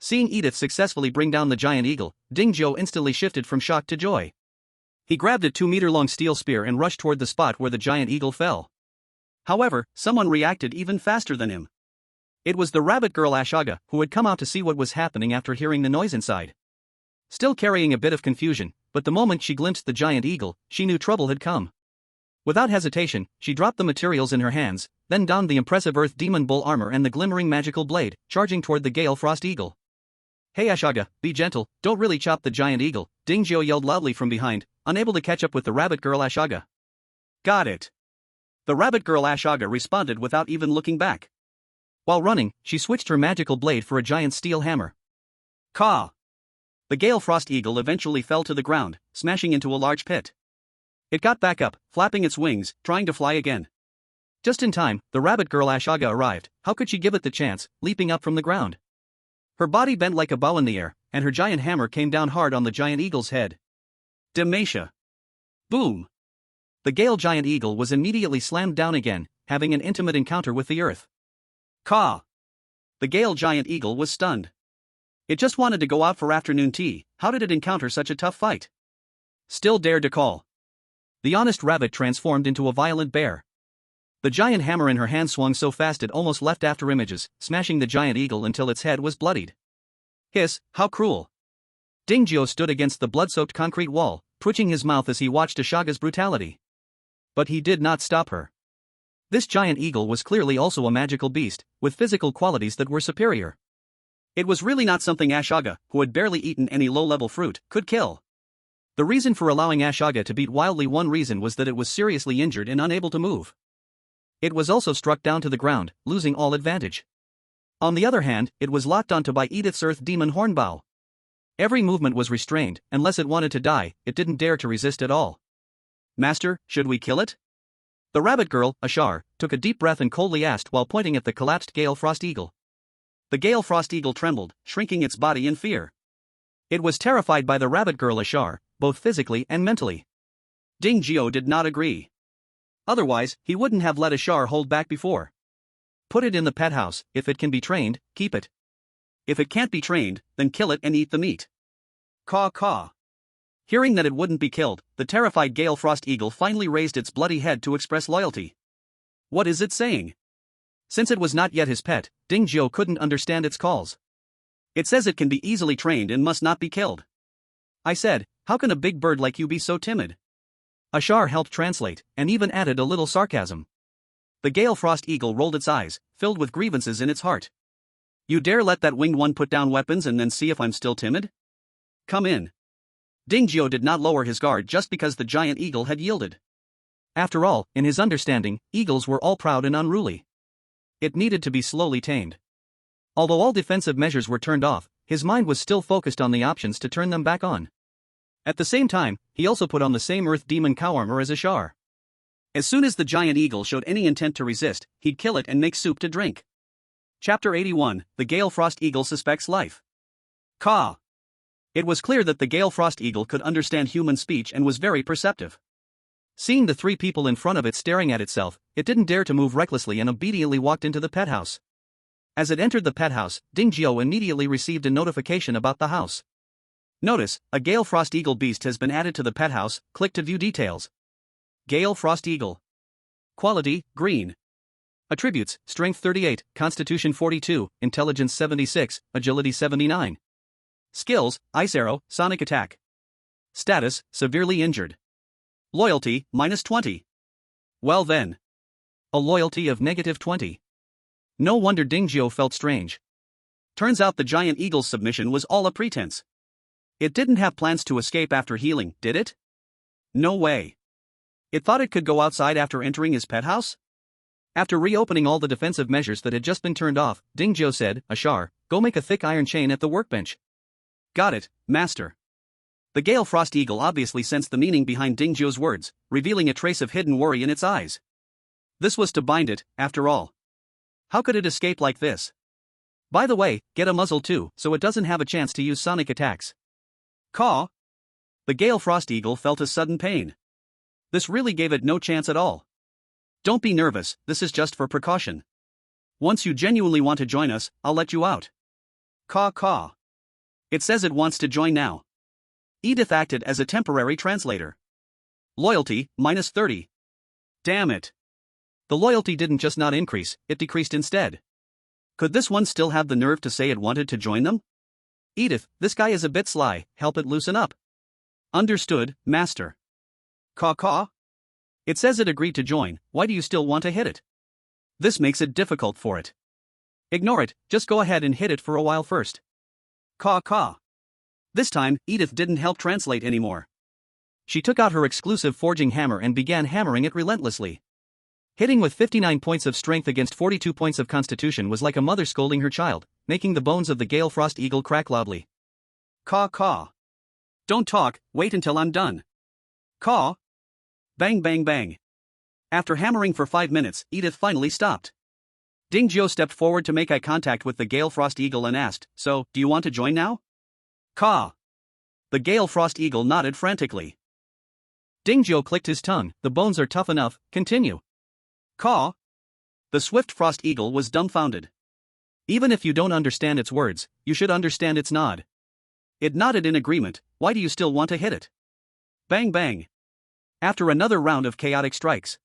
[SPEAKER 2] Seeing Edith successfully bring down the giant eagle, Dingjiu instantly shifted from shock to joy. He grabbed a 2-meter-long steel spear and rushed toward the spot where the giant eagle fell. However, someone reacted even faster than him. It was the rabbit girl Ashaga, who had come out to see what was happening after hearing the noise inside. Still carrying a bit of confusion, but the moment she glimpsed the giant eagle, she knew trouble had come. Without hesitation, she dropped the materials in her hands, then donned the impressive Earth Demon Bull armor and the glimmering magical blade, charging toward the Gale Frost Eagle. Hey Ashaga, be gentle, don't really chop the giant eagle, Dingjiu yelled loudly from behind, unable to catch up with the rabbit girl Ashaga. Got it. The rabbit girl Ashaga responded without even looking back. While running, she switched her magical blade for a giant steel hammer. Caw! The Gale Frost Eagle eventually fell to the ground, smashing into a large pit. It got back up, flapping its wings, trying to fly again. Just in time, the rabbit girl Ashaga arrived. How could she give it the chance, leaping up from the ground? Her body bent like a bow in the air, and her giant hammer came down hard on the giant eagle's head. Demacia. Boom! The Gale giant eagle was immediately slammed down again, having an intimate encounter with the earth. Caw! The Gale giant eagle was stunned. It just wanted to go out for afternoon tea. How did it encounter such a tough fight? Still dared to call. The honest rabbit transformed into a violent bear. The giant hammer in her hand swung so fast it almost left after images, smashing the giant eagle until its head was bloodied. Hiss, how cruel! Dingjiu stood against the blood-soaked concrete wall, twitching his mouth as he watched Ashaga's brutality. But he did not stop her. This giant eagle was clearly also a magical beast, with physical qualities that were superior. It was really not something Ashaga, who had barely eaten any low-level fruit, could kill. The reason for allowing Ashaga to beat wildly one reason was that it was seriously injured and unable to move. It was also struck down to the ground, losing all advantage. On the other hand, it was locked onto by Edith's Earth Demon Hornbow. Every movement was restrained, unless it wanted to die, it didn't dare to resist at all. Master, should we kill it? The rabbit girl, Ashar, took a deep breath and coldly asked while pointing at the collapsed Gale Frost Eagle. The Gale Frost Eagle trembled, shrinking its body in fear. It was terrified by the rabbit girl Ashar,
[SPEAKER 1] both physically and mentally.
[SPEAKER 2] Ding Gio did not agree. Otherwise, he wouldn't have let a Shar hold back before.
[SPEAKER 1] Put it in the pet house. If it can be trained, keep it.
[SPEAKER 2] If it can't be trained, then kill it and eat the meat. Caw caw. Hearing that it wouldn't be killed, the terrified Gale Frost Eagle finally raised its bloody head to express loyalty. What is it saying?
[SPEAKER 1] Since it was not yet his pet, Ding Gio couldn't understand its calls.
[SPEAKER 2] It says it can be easily trained and must not be killed.
[SPEAKER 1] I said, how can a big bird like you be so timid? Ashar helped translate, and even added a little sarcasm.
[SPEAKER 2] The Gale Frost Eagle rolled its eyes, filled with grievances in its heart. You dare let that winged one put down weapons and then see if I'm still timid? Come in. Ding Gio did not lower his guard just because the giant eagle had yielded.
[SPEAKER 1] After all, in his understanding, eagles were all proud and unruly. It needed to be slowly tamed. Although all defensive measures were turned off, his mind was still focused on the options to turn them back on. At the same time, he also put on the same earth demon cow armor as Ashar.
[SPEAKER 2] As soon as the giant eagle showed any intent to resist, he'd kill it and make soup to drink. Chapter 81, The Gale Frost Eagle Suspects Life. Caw. It was clear that the Gale Frost Eagle could understand human speech and was very perceptive.
[SPEAKER 1] Seeing the three people in front of it staring at itself, it didn't dare to move recklessly and obediently walked into the pet house. As it entered the pet house, Ding Gio immediately received a notification about the house.
[SPEAKER 2] Notice, a Gale Frost Eagle beast has been added to the pet house. Click to view details. Gale Frost Eagle. Quality, green.
[SPEAKER 1] Attributes, Strength 38, Constitution 42, Intelligence 76, Agility 79.
[SPEAKER 2] Skills, Ice Arrow, Sonic Attack. Status, severely injured. Loyalty, -20. Well then.
[SPEAKER 1] A loyalty of -20. No wonder Ding Gio felt strange.
[SPEAKER 2] Turns out the giant eagle's submission was all a pretense. It didn't have plans to escape after healing, did it? No way. It thought it could go outside after entering his pet house?
[SPEAKER 1] After reopening all the defensive measures that had just been turned off, Ding Gio said, Ashar, go make a thick iron chain at the workbench.
[SPEAKER 2] Got it, Master. The Gale Frost Eagle obviously sensed the meaning behind Ding Gio's words, revealing a trace of hidden worry in its eyes. This was to bind it, after all. How could it escape like this?
[SPEAKER 1] By the way, get a muzzle too, so it doesn't have a chance to use sonic attacks.
[SPEAKER 2] Caw. The Gale Frost Eagle felt a sudden pain. This really gave it no chance at all. Don't be nervous, this is just for precaution. Once you genuinely want to join us, I'll let you out. Caw caw. It says it wants to join now. Edith acted as a temporary translator. Loyalty, -30. Damn it.
[SPEAKER 1] The loyalty didn't just not increase, it decreased instead.
[SPEAKER 2] Could this one still have the nerve to say it wanted to join them?
[SPEAKER 1] Edith, this guy is a bit sly, help it loosen up.
[SPEAKER 2] Understood, Master. Caw caw. It says it agreed to join, why do you still want to hit it? This makes it difficult for it.
[SPEAKER 1] Ignore it, just go ahead and hit it for a while first.
[SPEAKER 2] Caw caw. This time, Edith didn't help translate anymore.
[SPEAKER 1] She took out her exclusive forging hammer and began hammering it relentlessly. Hitting with 59 points of strength against 42 points of constitution was like a mother scolding her child, making the bones of the Gale Frost Eagle crack loudly.
[SPEAKER 2] Caw caw. Don't talk, wait until I'm done. Caw. Bang bang bang. After hammering for 5 minutes, Edith finally stopped. Ding Gio stepped forward to make eye contact with the Gale Frost Eagle and asked, so, do you want to join now? Caw. The Gale Frost Eagle nodded frantically.
[SPEAKER 1] Ding Gio clicked his tongue, the bones are tough enough, continue.
[SPEAKER 2] Caw. The Swift Frost Eagle was dumbfounded.
[SPEAKER 1] Even if you don't understand its words, you should understand its nod.
[SPEAKER 2] It nodded in agreement, why do you still want to hit it? Bang bang. After another round of chaotic strikes.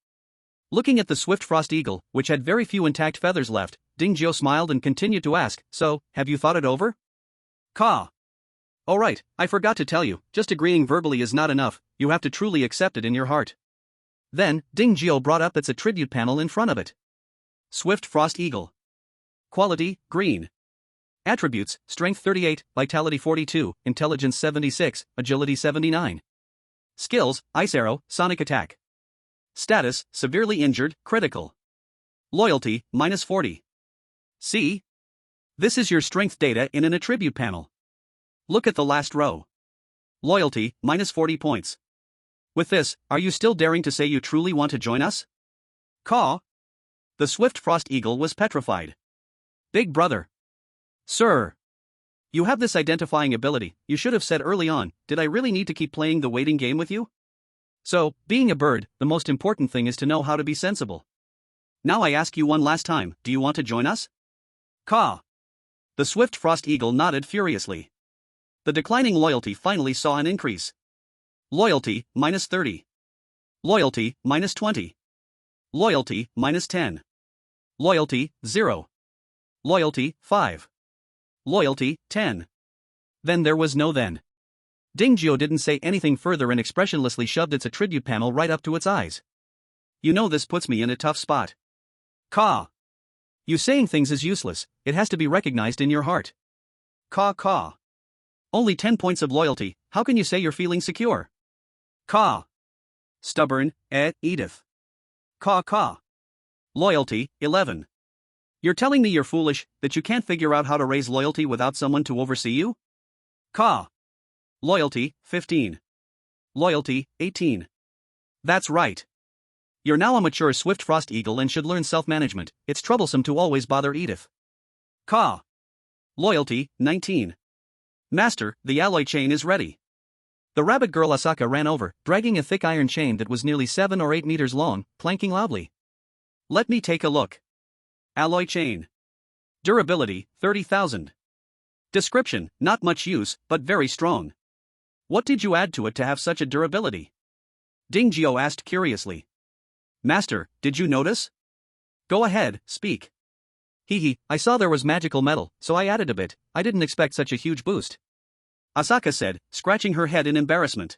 [SPEAKER 2] Looking at the Swift Frost Eagle, which had very few intact feathers left, Ding Gio smiled and continued to ask, so, have you thought it over? Caw. Oh right, I forgot to tell you, just agreeing verbally is not enough, you have to truly accept it in your heart.
[SPEAKER 1] Then, Ding Gio brought up its attribute panel in front of it.
[SPEAKER 2] Swift Frost Eagle. Quality, green. Attributes, Strength 38, Vitality 42, Intelligence 76, Agility 79. Skills, Ice Arrow, Sonic Attack. Status, severely injured, critical. Loyalty, -40. See? This is your strength data in an attribute panel. Look at the last row. Loyalty, -40 points. With this, are you still daring to say you truly want to join us? Caw. The Swift Frost Eagle was petrified. Big brother. Sir. You have this identifying ability. You should have said early on, did I really need to keep playing the waiting game with you? So, being a bird, the most important thing is to know how to be sensible. Now I ask you one last time, do you want to join us? Caw. The swift frost eagle nodded furiously. The declining loyalty finally saw an increase. Loyalty, minus 30. Loyalty, minus 20. Loyalty, minus 10. Loyalty, 0. Loyalty, 5. Loyalty, 10. Then there was no then. Dingjio didn't say anything further and expressionlessly shoved its attribute panel right up to its eyes. You know this puts me in a tough spot. Caw. You saying things is useless, it has to be recognized in your heart. Caw caw. Only 10 points of loyalty, how can you say you're feeling secure? Caw. Stubborn, Edith. Caw caw. Loyalty, 11. You're telling me you're foolish, that you can't figure out how to raise loyalty without someone to oversee you? Caw. Loyalty, 15. Loyalty, 18. That's right. You're now a mature swift frost eagle and should learn self-management, it's troublesome to always bother Edith. Caw. Loyalty, 19. Master, the alloy chain is ready. The rabbit girl Asaka ran over, dragging a thick iron chain that was nearly 7 or 8 meters long, clanking loudly. Let me take a look. Alloy chain. Durability, 30,000. Description, not much use, but very strong. What did you add to it to have such a durability? Dingjio asked curiously. Master, did you notice? Go ahead, speak. Hee, I saw there was magical metal, so I added a bit, I didn't expect such a huge boost. Asaka said, scratching her head in embarrassment.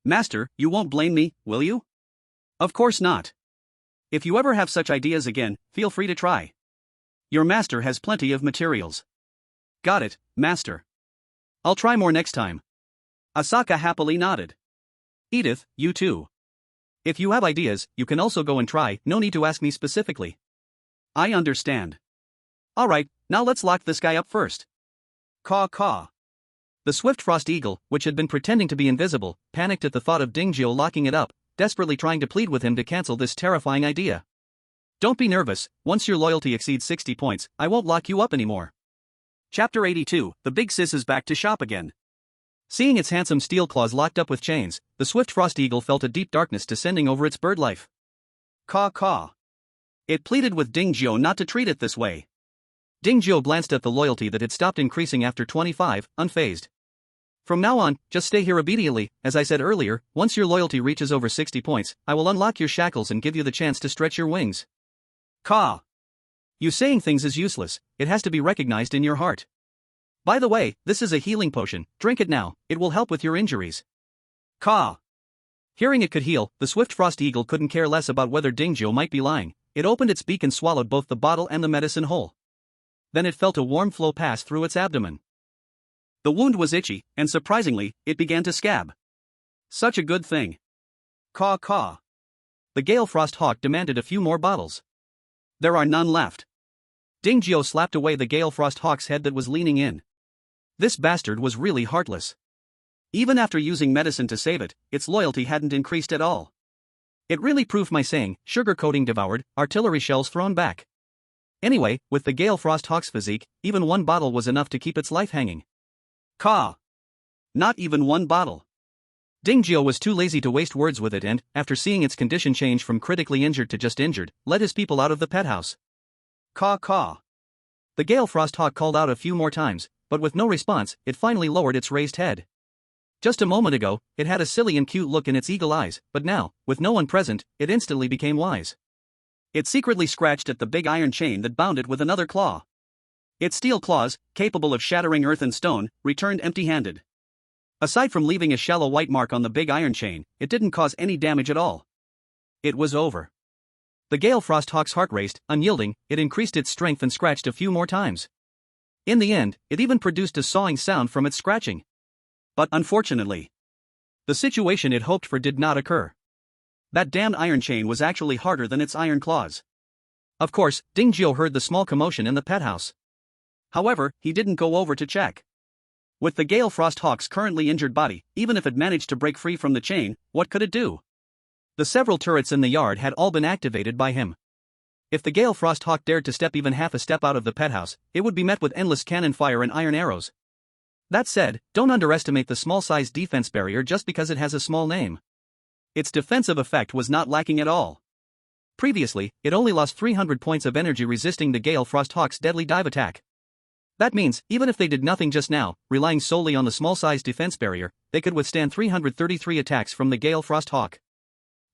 [SPEAKER 2] Master, you won't blame me, will you? Of course not. If you ever have such ideas again, feel free to try. Your master has plenty of materials. Got it, master. I'll try more next time. Asaka happily nodded. Edith, you too. If you have ideas, you can also go and try, no need to ask me specifically. I understand. Alright, now let's lock this guy up first. Caw caw. The swift frost eagle, which had been pretending to be invisible, panicked at the thought of Dingjio locking it up, desperately trying to plead with him to cancel this terrifying idea. Don't be nervous, once your loyalty exceeds 60 points, I won't lock you up anymore. Chapter 82, The Big Sis is back to shop again. Seeing its handsome steel claws locked up with chains, the swift frost eagle felt a deep darkness descending over its bird life. Caw caw. It pleaded with Dingjio not to treat it this way. Dingjio glanced at the loyalty that had stopped increasing after 25, unfazed. From now on, just stay here obediently, as I said earlier, once your loyalty reaches over 60 points, I will unlock your shackles and give you the chance to stretch your wings. Caw. You saying things is useless, it has to be recognized in your heart. By the way, this is a healing potion, drink it now, it will help with your injuries. Caw. Hearing it could heal, the swift frost eagle couldn't care less about whether Dingjio might be lying, it opened its beak and swallowed both the bottle and the medicine whole. Then it felt a warm flow pass through its abdomen. The wound was itchy, and surprisingly, it began to scab. Such a good thing. Caw caw. The Gale Frost Hawk demanded a few more bottles. There are none left. Dingjio slapped away the Gale Frost Hawk's head that was leaning in. This bastard was really heartless. Even after using medicine to save it, its loyalty hadn't increased at all. It really proved my saying, sugar coating devoured, artillery shells thrown back. Anyway, with the Gale Frost Hawk's physique, even one bottle was enough to keep its life hanging. Caw. Not even one bottle. Dingjio was too lazy to waste words with it and, after seeing its condition change from critically injured to just injured, led his people out of the pet house. Caw caw. The Gale Frost Hawk called out a few more times, but with no response, it finally lowered its raised head. Just a moment ago, it had a silly and cute look in its eagle eyes, but now, with no one present, it instantly became wise. It secretly scratched at the big iron chain that bound it with another claw. Its steel claws, capable of shattering earth and stone, returned empty-handed. Aside from leaving a shallow white mark on the big iron chain, it didn't cause any damage at all. It was over. The Gale Frost Hawk's heart raced, unyielding, it increased its strength and scratched a few more times. In the end, it even produced a sawing sound from its scratching. But unfortunately, the situation it hoped for did not occur. That damned iron chain was actually harder than its iron claws. Of course, Dingjio heard the small commotion in the pet house. However, he didn't go over to check. With the Gale Frost Hawk's currently injured body, even if it managed to break free from the chain, what could it do? The several turrets in the yard had all been activated by him. If the Gale Frost Hawk dared to step even half a step out of the pet house, it would be met with endless cannon fire and iron arrows,
[SPEAKER 1] That said, don't underestimate the small-sized defense barrier just because it has a small name. Its defensive effect was not lacking at all. Previously, it only lost 300 points of energy resisting the Gale Frosthawk's deadly dive attack. That means, even if they did nothing just now, relying solely on the small-sized defense barrier, they could withstand 333 attacks from the Gale Frosthawk.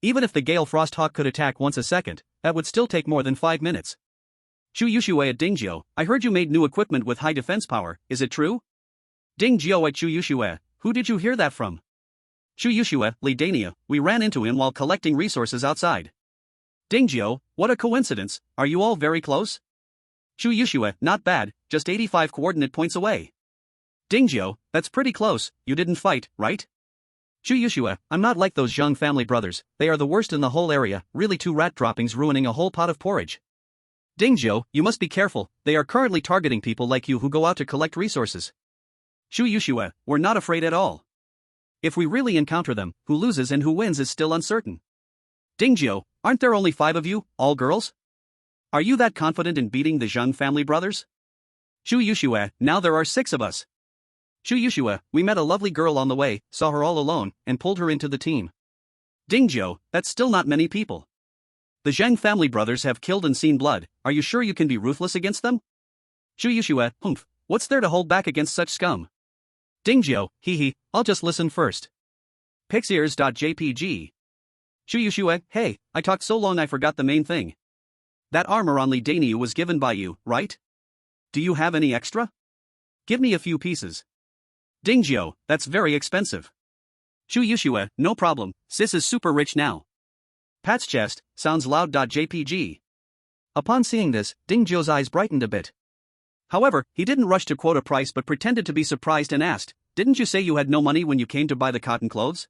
[SPEAKER 1] Even if the Gale Frosthawk could attack once a second, that would still take more than 5 minutes. Chu Yushue at Dingjiu, I heard you made new equipment with high defense power, is it true? Dingjiu at Chu Yushue, who did you hear that from? Chu Yushue, Li Dania, we ran into him while collecting resources outside. Dingjiu, what a coincidence, are you all very close? Chu Yushue, not bad, just 85 coordinate points away. Dingjiu, that's pretty close, you didn't fight, right? Chu Yushue, I'm not like those young family brothers, they are the worst in the whole area, really 2 rat droppings ruining a whole pot of porridge. Dingjiu, you must be careful, they are currently targeting people like you who go out to collect resources. Chu Yushue, we're not afraid at all. If we really encounter them, who loses and who wins is still uncertain. Dingjiu, aren't there only 5 of you, all girls? Are you that confident in beating the Zheng family brothers? Chu Yushue, now there are 6 of us. Chu Yushue, we met a lovely girl on the way, saw her all alone, and pulled her into the team. Dingjiu, that's still not many people. The Zheng family brothers have killed and seen blood, are you sure you can be ruthless against them? Chu Yushue, humph, what's there to hold back against such scum? Dingjiu, hee, I'll just listen first. Pixiers.jpg. Chu Yushue, hey, I talked so long I forgot the main thing. That armor on Li Daniu was given by you, right? Do you have any extra? Give me a few pieces. Dingjiu, that's very expensive. Chu Yushue, no problem, sis is super rich now. Pat's chest, sounds loud.jpg. Upon seeing this, Dingjiu's eyes brightened a bit. However, he didn't rush to quote a price but pretended to be surprised and asked, didn't you say you had no money when you came to buy the cotton clothes?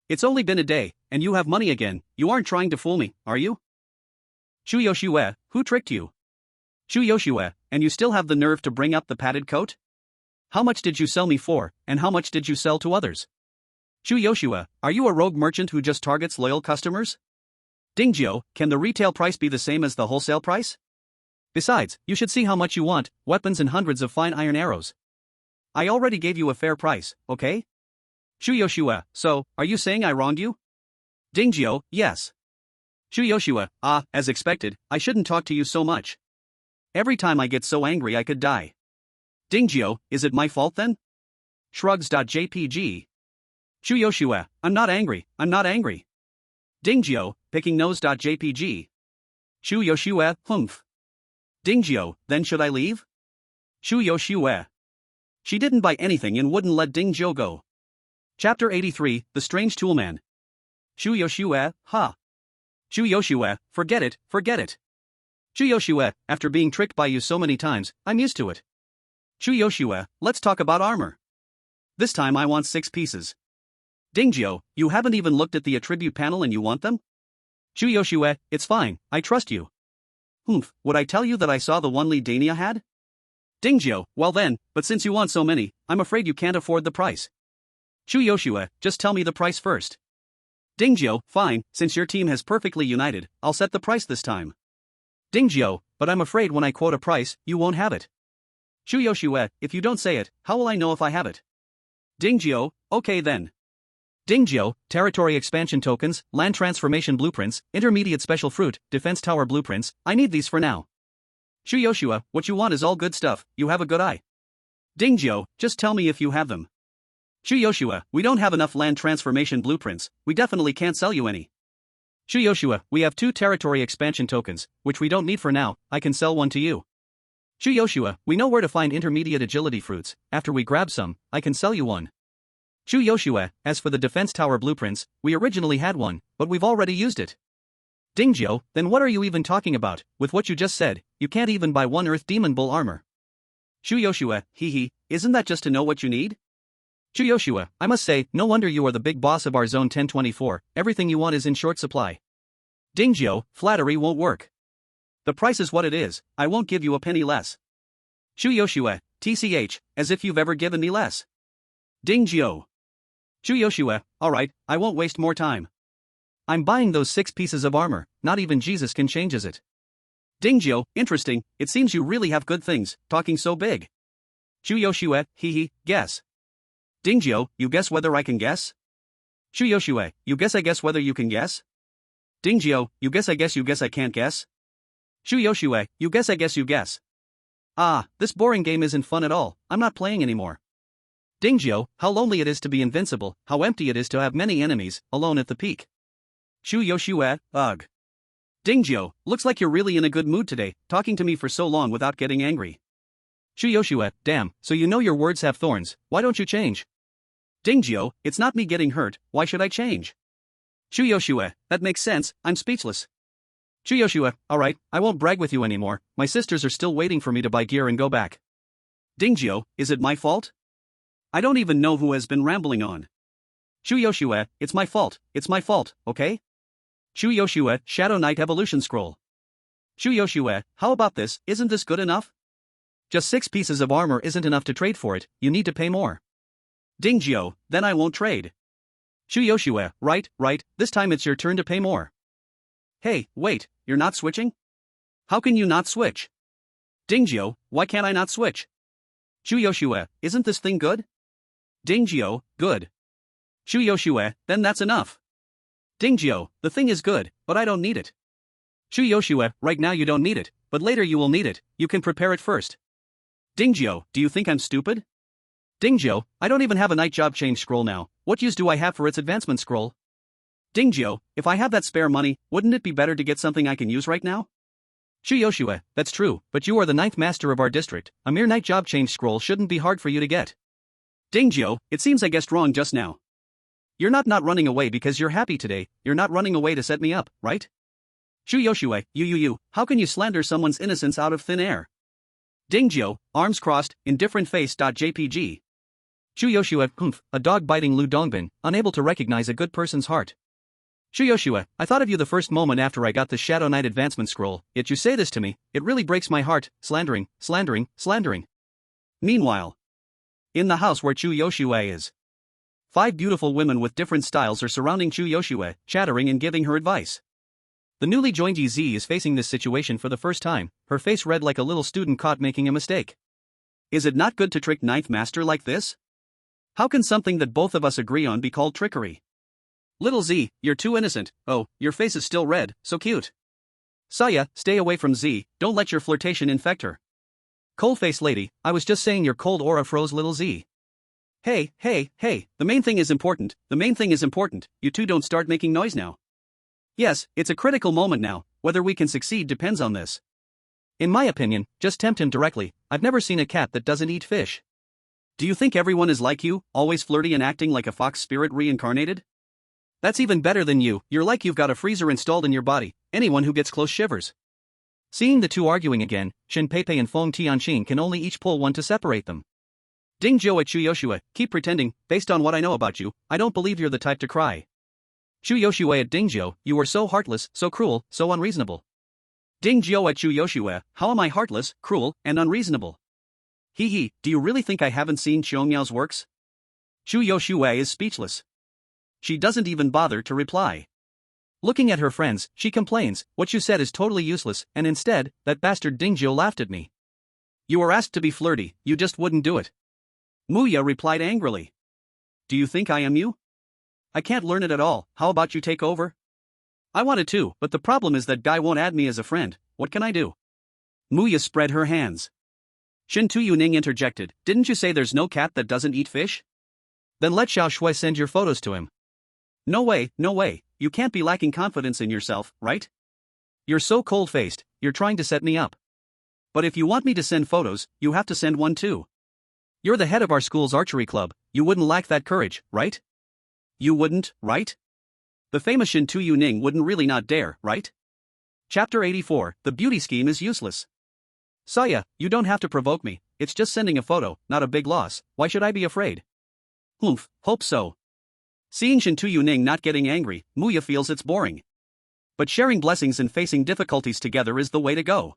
[SPEAKER 1] It's only been a day, and you have money again, you aren't trying to fool me, are you? Chu Yushue, who tricked you? Chu Yushue, and you still have the nerve to bring up the padded coat? How much did you sell me for, and how much did you sell to others? Chu Yushue, are you a rogue merchant who just targets loyal customers? Dingjiu, can the retail price be the same as the wholesale price? Besides, you should see how much you want, weapons and hundreds of fine iron arrows. I already gave you a fair price, okay? Chu Yushue, so, are you saying I wronged you? Dingjiu, yes. Chu Yushue, as expected, I shouldn't talk to you so much. Every time I get so angry I could die. Dingjiu, is it my fault then? Shrugs.jpg. Chu Yushue, I'm not angry. Dingjiu, picking nose.jpg. Chu Yushue, humph. Dingjiu, then should I leave? Chu Yushue. She didn't buy anything and wouldn't let Dingjiu go. Chapter 83, The Strange Toolman. Chu Yushue, ha. Chu Yushue, forget it. Chu Yushue, after being tricked by you so many times, I'm used to it. Chu Yushue, let's talk about armor. This time I want 6 pieces. Dingjiu, you haven't even looked at the attribute panel and you want them? Chu Yushue, it's fine, I trust you. Humph, would I tell you that I saw the one Li Dania had? Dingjiu, well then, but since you want so many, I'm afraid you can't afford the price. Chu Yushue, just tell me the price first. Dingjiu, fine, since your team has perfectly united, I'll set the price this time. Dingjiu, but I'm afraid when I quote a price, you won't have it. Chu Yushue, if you don't say it, how will I know if I have it? Dingjiu, okay then. Dingjiu, territory expansion tokens, land transformation blueprints, intermediate special fruit, defense tower blueprints, I need these for now. Chu Yushue, what you want is all good stuff, you have a good eye. Dingjiu, just tell me if you have them. Chu Yushue, we don't have enough land transformation blueprints, we definitely can't sell you any. Chu Yushue, we have 2 territory expansion tokens, which we don't need for now, I can sell one to you. Chu Yushue, we know where to find intermediate agility fruits, after we grab some, I can sell you one. Chu Yushue, as for the defense tower blueprints, we originally had one, but we've already used it. Dingjiu, then what are you even talking about? With what you just said, you can't even buy 1 Earth Demon Bull armor. Chu Yushue, isn't that just to know what you need? Chu Yushue, I must say, no wonder you are the big boss of our Zone 1024, everything you want is in short supply. Dingjiu, flattery won't work. The price is what it is, I won't give you a penny less. Chu Yushue, TCH, as if you've ever given me less. Dingjiu. Chu Yushue, alright, I won't waste more time. I'm buying those 6 pieces of armor, not even Jesus can changes it. Dingjiu, interesting, it seems you really have good things, talking so big.
[SPEAKER 2] Chu Yoshue, hee, guess. Dingjiu, you guess whether I can guess? Chu Yoshue, you guess I guess whether you can guess? Dingjiu, you guess I can't guess? Chu Yoshue, you guess I guess you guess. Ah, this boring game isn't fun at all, I'm not playing anymore. Dingjiu, how lonely it is to be invincible, how empty it is to have many enemies, alone at the peak. Chu Yoshue, ugh. Dingjiu, looks like you're really in a good mood today, talking to me for so long without getting angry. Chu Yoshue, damn, so you know your words have thorns, why don't you change? Dingjiu, it's not me getting hurt, why should I change? Chu Yoshue, that makes sense, I'm speechless. Chu Yoshue, alright, I won't brag with you anymore, my sisters are still waiting for me to buy gear and go back. Dingjiu, is it my fault? I don't even know who has been rambling on. Chu Yoshue, it's my fault, okay? Chu Yoshue, Shadow Knight Evolution Scroll. Chu Yoshue, how about this, isn't this good enough? Just 6 pieces of armor isn't enough to trade for it, you need to pay more. Dingjiu, then I won't trade. Chu Yoshue, right, this time it's your turn to pay more. Hey, wait, you're not switching? How can you not switch? Dingjiu, why can't I not switch? Chu Yoshue, isn't this thing good? Dingjiu, good. Chu Yoshue, then that's enough. Dingjiu, the thing is good, but I don't need it. Chu Yoshue, right now you don't need it, but later you will need it, you can prepare it first. Dingjiu, do you think I'm stupid? Dingjiu, I don't even have a night job change scroll now, what use do I have for its advancement scroll? Dingjiu, if I have that spare money, wouldn't it be better to get something I can use right now? Chu Yoshue, that's true, but you are the 9th master of our district, a mere night job change scroll shouldn't be hard for you to get. Dingjiu, it seems I guessed wrong just now. You're not running away because you're happy today, you're not running away to set me up, right? Chu Yoshue, you, how can you slander someone's innocence out of thin air? Dingjiu, arms crossed, indifferent face.jpg. Chu Yoshue, a dog biting Lu Dongbin, unable to recognize a good person's heart. Chu Yoshue, I thought of you the first moment after I got the Shadow Knight advancement scroll, yet you say this to me, it really breaks my heart, slandering. Meanwhile, in the house where Chu Yoshue is, 5 beautiful women with different styles are surrounding Chu Yoshue, chattering and giving her advice. The newly joined EZ is facing this situation for the first time, her face red like a little student caught making a mistake. Is it not good to trick 9th master like this? How can something that both of us agree on be called trickery? Little Z, you're too innocent, oh, your face is still red, so cute. Saya, stay away from Z, don't let your flirtation infect her. Cold-faced lady, I was just saying your cold aura froze little Z. Hey, the main thing is important, you two don't start making noise now. Yes, it's a critical moment now, whether we can succeed depends on this. In my opinion, just tempt him directly, I've never seen a cat that doesn't eat fish. Do you think everyone is like you, always flirty and acting like a fox spirit reincarnated? That's even better than you, you're like you've got a freezer installed in your body, anyone who gets close shivers. Seeing the two arguing again, Shin Peipei and Feng Tianqing can only each pull one to separate them. Dingjiu at Chu Yoshue, keep pretending, based on what I know about you, I don't believe you're the type to cry. Chu Yoshue at Dingjiu, you are so heartless, so cruel, so unreasonable. Dingjiu at Chu Yoshue, how am I heartless, cruel, and unreasonable? Hee, do you really think I haven't seen Xiongmiao's works? Chu Yoshue is speechless. She doesn't even bother to reply. Looking at her friends, she complains, what you said is totally useless, and instead, that bastard Dingjiu laughed at me. You were asked to be flirty, you just wouldn't do it. Muya replied angrily. Do you think I am you? I can't learn it at all, how about you take over? I wanted to, but the problem is that guy won't add me as a friend, what can I do? Muya spread her hands. Shin Tuyuning interjected, didn't you say there's no cat that doesn't eat fish? Then let Xiao Shui send your photos to him. No way, you can't be lacking confidence in yourself, right? You're so cold-faced, you're trying to set me up. But if you want me to send photos, you have to send one too. You're the head of our school's archery club, you wouldn't lack that courage, right? You wouldn't, right? The famous Shin Tuyuning wouldn't really not dare, right? Chapter 84, the beauty scheme is useless. Saya, you don't have to provoke me, it's just sending a photo, not a big loss, why should I be afraid? Hope so. Seeing Shin Tuyuning not getting angry, Muya feels it's boring. But sharing blessings and facing difficulties together is the way to go.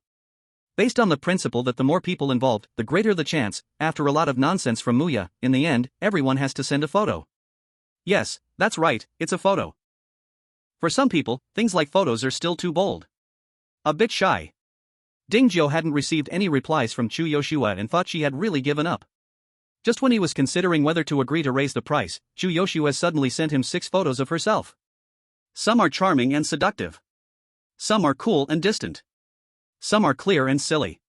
[SPEAKER 2] Based on the principle that the more people involved, the greater the chance, after a lot of nonsense from Muya, in the end, everyone has to send a photo. Yes, that's right, it's a photo. For some people, things like photos are still too bold. A bit shy. Dingjiu hadn't received any replies from Chu Yoshue and thought she had really given up.
[SPEAKER 1] Just when he was considering whether to agree to raise the price, Chu Yoshua suddenly sent him 6 photos of herself.
[SPEAKER 2] Some are charming and seductive. Some are cool and distant. Some are clear and silly.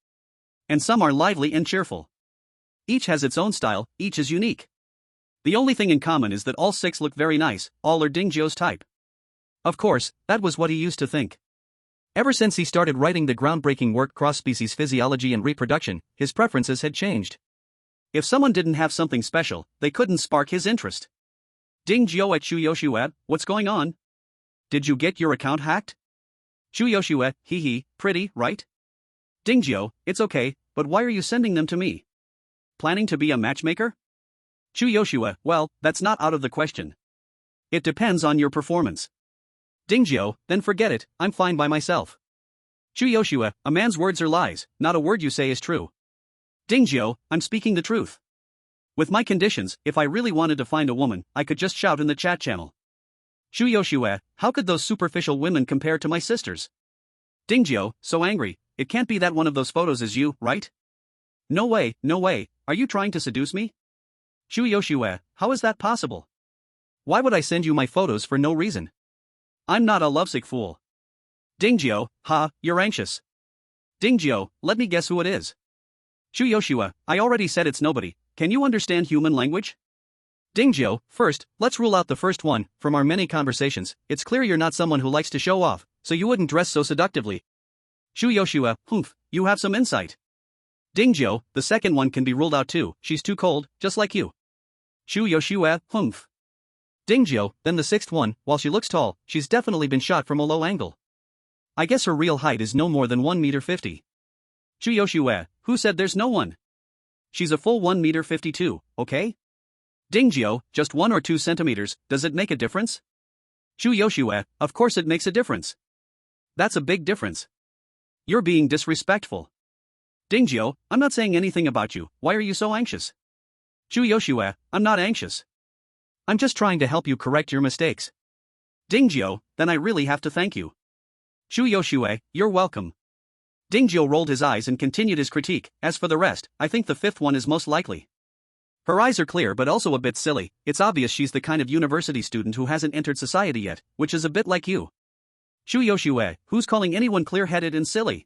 [SPEAKER 2] And some are lively and cheerful. Each has its own style, each is unique. The only thing in common is that all 6 look very nice, all are Dingzhou's type.
[SPEAKER 1] Of course, that was what he used to think. Ever since he started writing the groundbreaking work Cross-Species Physiology and Reproduction, his preferences had changed.
[SPEAKER 2] If someone didn't have something special, they couldn't spark his interest. Dingzhou at Chu Yoshua, what's going on? Did you get your account hacked?
[SPEAKER 1] Chu Yoshua, hee, pretty, right?
[SPEAKER 2] Dingzhou, it's okay, but why are you sending them to me? Planning to be a matchmaker?
[SPEAKER 1] Chu Yoshua, well, that's not out of the question.
[SPEAKER 2] It depends on your performance.
[SPEAKER 1] Dingzhou, then forget it, I'm fine by myself.
[SPEAKER 2] Chu Yoshua, a man's words are lies, not a word you say is true.
[SPEAKER 1] Dingzhou, I'm speaking the truth.
[SPEAKER 2] With my conditions, if I really wanted to find a woman, I could just shout in the chat channel.
[SPEAKER 1] Chu Yoshua, how could those superficial women compare to my sisters?
[SPEAKER 2] Dingzhou, so angry, it can't be that one of those photos is you, right?
[SPEAKER 1] No way, are you trying to seduce me?
[SPEAKER 2] Chu Yoshua, how is that possible?
[SPEAKER 1] Why would I send you my photos for no reason?
[SPEAKER 2] I'm not a lovesick fool.
[SPEAKER 1] Dingzhou, you're anxious.
[SPEAKER 2] Dingzhou, let me guess who it is.
[SPEAKER 1] Chu Yoshua,
[SPEAKER 2] I already said it's nobody, can you understand human language?
[SPEAKER 1] Dingzhou, first, let's rule out the first one. From our many conversations, it's clear you're not someone who likes to show off, so you wouldn't dress so seductively.
[SPEAKER 2] Chu Yoshua, you have some insight.
[SPEAKER 1] Dingzhou, the second one can be ruled out too, she's too cold, just like you.
[SPEAKER 2] Chu Yoshua,
[SPEAKER 1] Dingzhou, then the sixth one, while she looks tall, she's definitely been shot from a low angle. I guess her real height is no more than 1.50 meters.
[SPEAKER 2] Chu Yoshua, who said there's no one? She's a full 1.52 meters, okay?
[SPEAKER 1] Dingzhou, just 1 or 2 centimeters, does it make a difference?
[SPEAKER 2] Chu Yoshua, of course it makes a difference.
[SPEAKER 1] That's a big difference.
[SPEAKER 2] You're being disrespectful.
[SPEAKER 1] Dingzhou, I'm not saying anything about you, why are you so anxious?
[SPEAKER 2] Chu Yoshua, I'm not anxious.
[SPEAKER 1] I'm just trying to help you correct your mistakes.
[SPEAKER 2] Dingzhou, then I really have to thank you.
[SPEAKER 1] Chu Yoshua, you're welcome.
[SPEAKER 2] Dingzhou rolled his eyes and continued his critique. As for the rest, I think the fifth one is most likely.
[SPEAKER 1] Her eyes are clear but also a bit silly, it's obvious she's the kind of university student who hasn't entered society yet, which is a bit like you.
[SPEAKER 2] Chu Yoshua, who's calling anyone clear-headed and silly?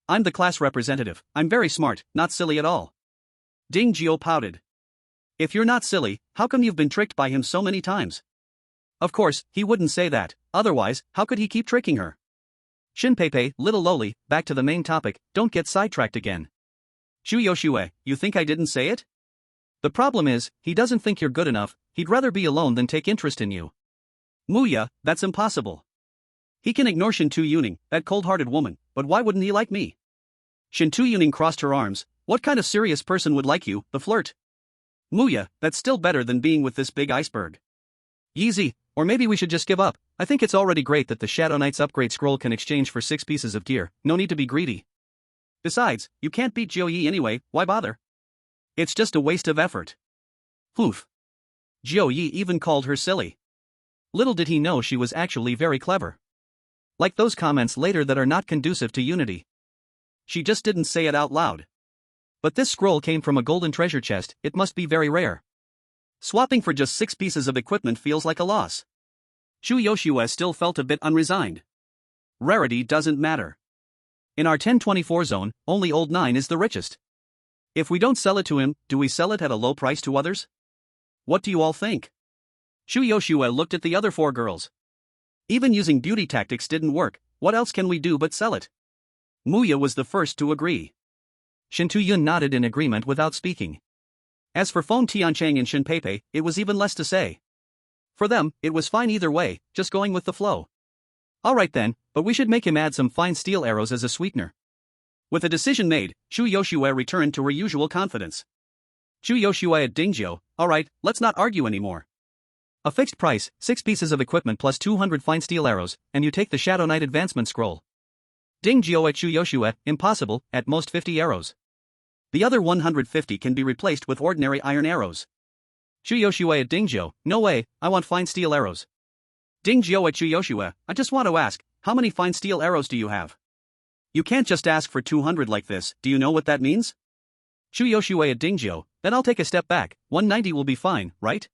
[SPEAKER 1] I'm the class representative, I'm very smart, not silly at all.
[SPEAKER 2] Dingzhou pouted.
[SPEAKER 1] If you're not silly, how come you've been tricked by him so many times?
[SPEAKER 2] Of course, he wouldn't say that, otherwise, how could he keep tricking her?
[SPEAKER 1] Shinpei, little lowly, back to the main topic, don't get sidetracked again.
[SPEAKER 2] Chu Yoshua, you think I didn't say it?
[SPEAKER 1] The problem is, he doesn't think you're good enough, he'd rather be alone than take interest in you.
[SPEAKER 2] Muya, that's impossible. He can ignore Shin Tu-Yuning, that cold-hearted woman, but why wouldn't he like me? Shin Tu-Yuning crossed her arms. What kind of serious person would like you, the flirt? Muya, that's still better than being with this big iceberg.
[SPEAKER 1] Easy, or maybe we should just give up. I think it's already great that the Shadow Knight's upgrade scroll can exchange for 6 pieces of gear, no need to be greedy.
[SPEAKER 2] Besides, you can't beat Jiu Yi anyway, why bother? It's just a waste of effort.
[SPEAKER 1] Jiu Yi even called her silly. Little did he know she was actually very clever. Like those comments later that are not conducive to unity.
[SPEAKER 2] She just didn't say it out loud.
[SPEAKER 1] But this scroll came from a golden treasure chest, it must be very rare.
[SPEAKER 2] Swapping for just 6 pieces of equipment feels like a loss. Chu Yoshua still felt a bit unresigned. Rarity doesn't matter.
[SPEAKER 1] In our 1024 zone, only Old 9 is the richest.
[SPEAKER 2] If we don't sell it to him, do we sell it at a low price to others? What do you all think? Chu Yoshua looked at the other 4 girls. Even using beauty tactics didn't work, what else can we do but sell it? Muya was the first to agree.
[SPEAKER 1] Shin Tu-Yun nodded in agreement without speaking.
[SPEAKER 2] As for Feng Tiancheng and Shin Peipei, it was even less to say. For them, it was fine either way, just going with the flow.
[SPEAKER 1] Alright then, but we should make him add some fine steel arrows as a sweetener.
[SPEAKER 2] With a decision made, Chu Yoshua returned to her usual confidence. Chu Yoshua at Dingzhou, alright, let's not argue anymore.
[SPEAKER 1] A fixed price, 6 pieces of equipment plus 200 fine steel arrows, and you take the Shadow Knight advancement scroll.
[SPEAKER 2] Dingzhou at Chu Yoshua, impossible, at most 50 arrows. The other 150 can be replaced with ordinary iron arrows.
[SPEAKER 1] Chu Yoshua at Dingzhou, no way, I want fine steel arrows.
[SPEAKER 2] Dingzhou at Chu Yoshua, I just want to ask, how many fine steel arrows do you have? You can't just ask for 200 like this, do you know what that means?
[SPEAKER 1] Chu Yoshua at Dingzhou, Then I'll take a step back, 190 will be fine, right?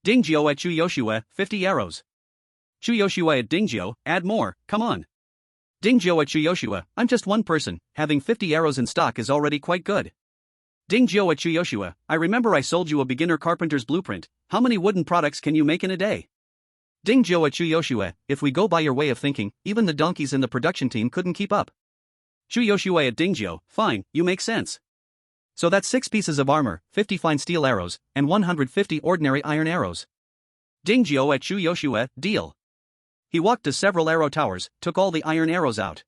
[SPEAKER 1] Dingjio at Chuyoshua, 50 arrows. Chuyoshua at Dingjio, add more, come on. Dingjio at Chuyoshua, I'm just one person, having 50 arrows in stock is already quite good. Dingjio at Chuyoshua, I remember I sold you a beginner carpenter's blueprint, how many wooden products can you make in a day? Dingjio at Chuyoshua, if we go by your way of thinking, even the donkeys in the production team couldn't keep up. Chuyoshua at Dingjio, fine, you make sense. So that's 6 pieces of armor, 50 fine steel arrows, and 150 ordinary iron arrows. Dingjio at Chuyoshua, deal. He walked to several arrow towers, took all the iron arrows out.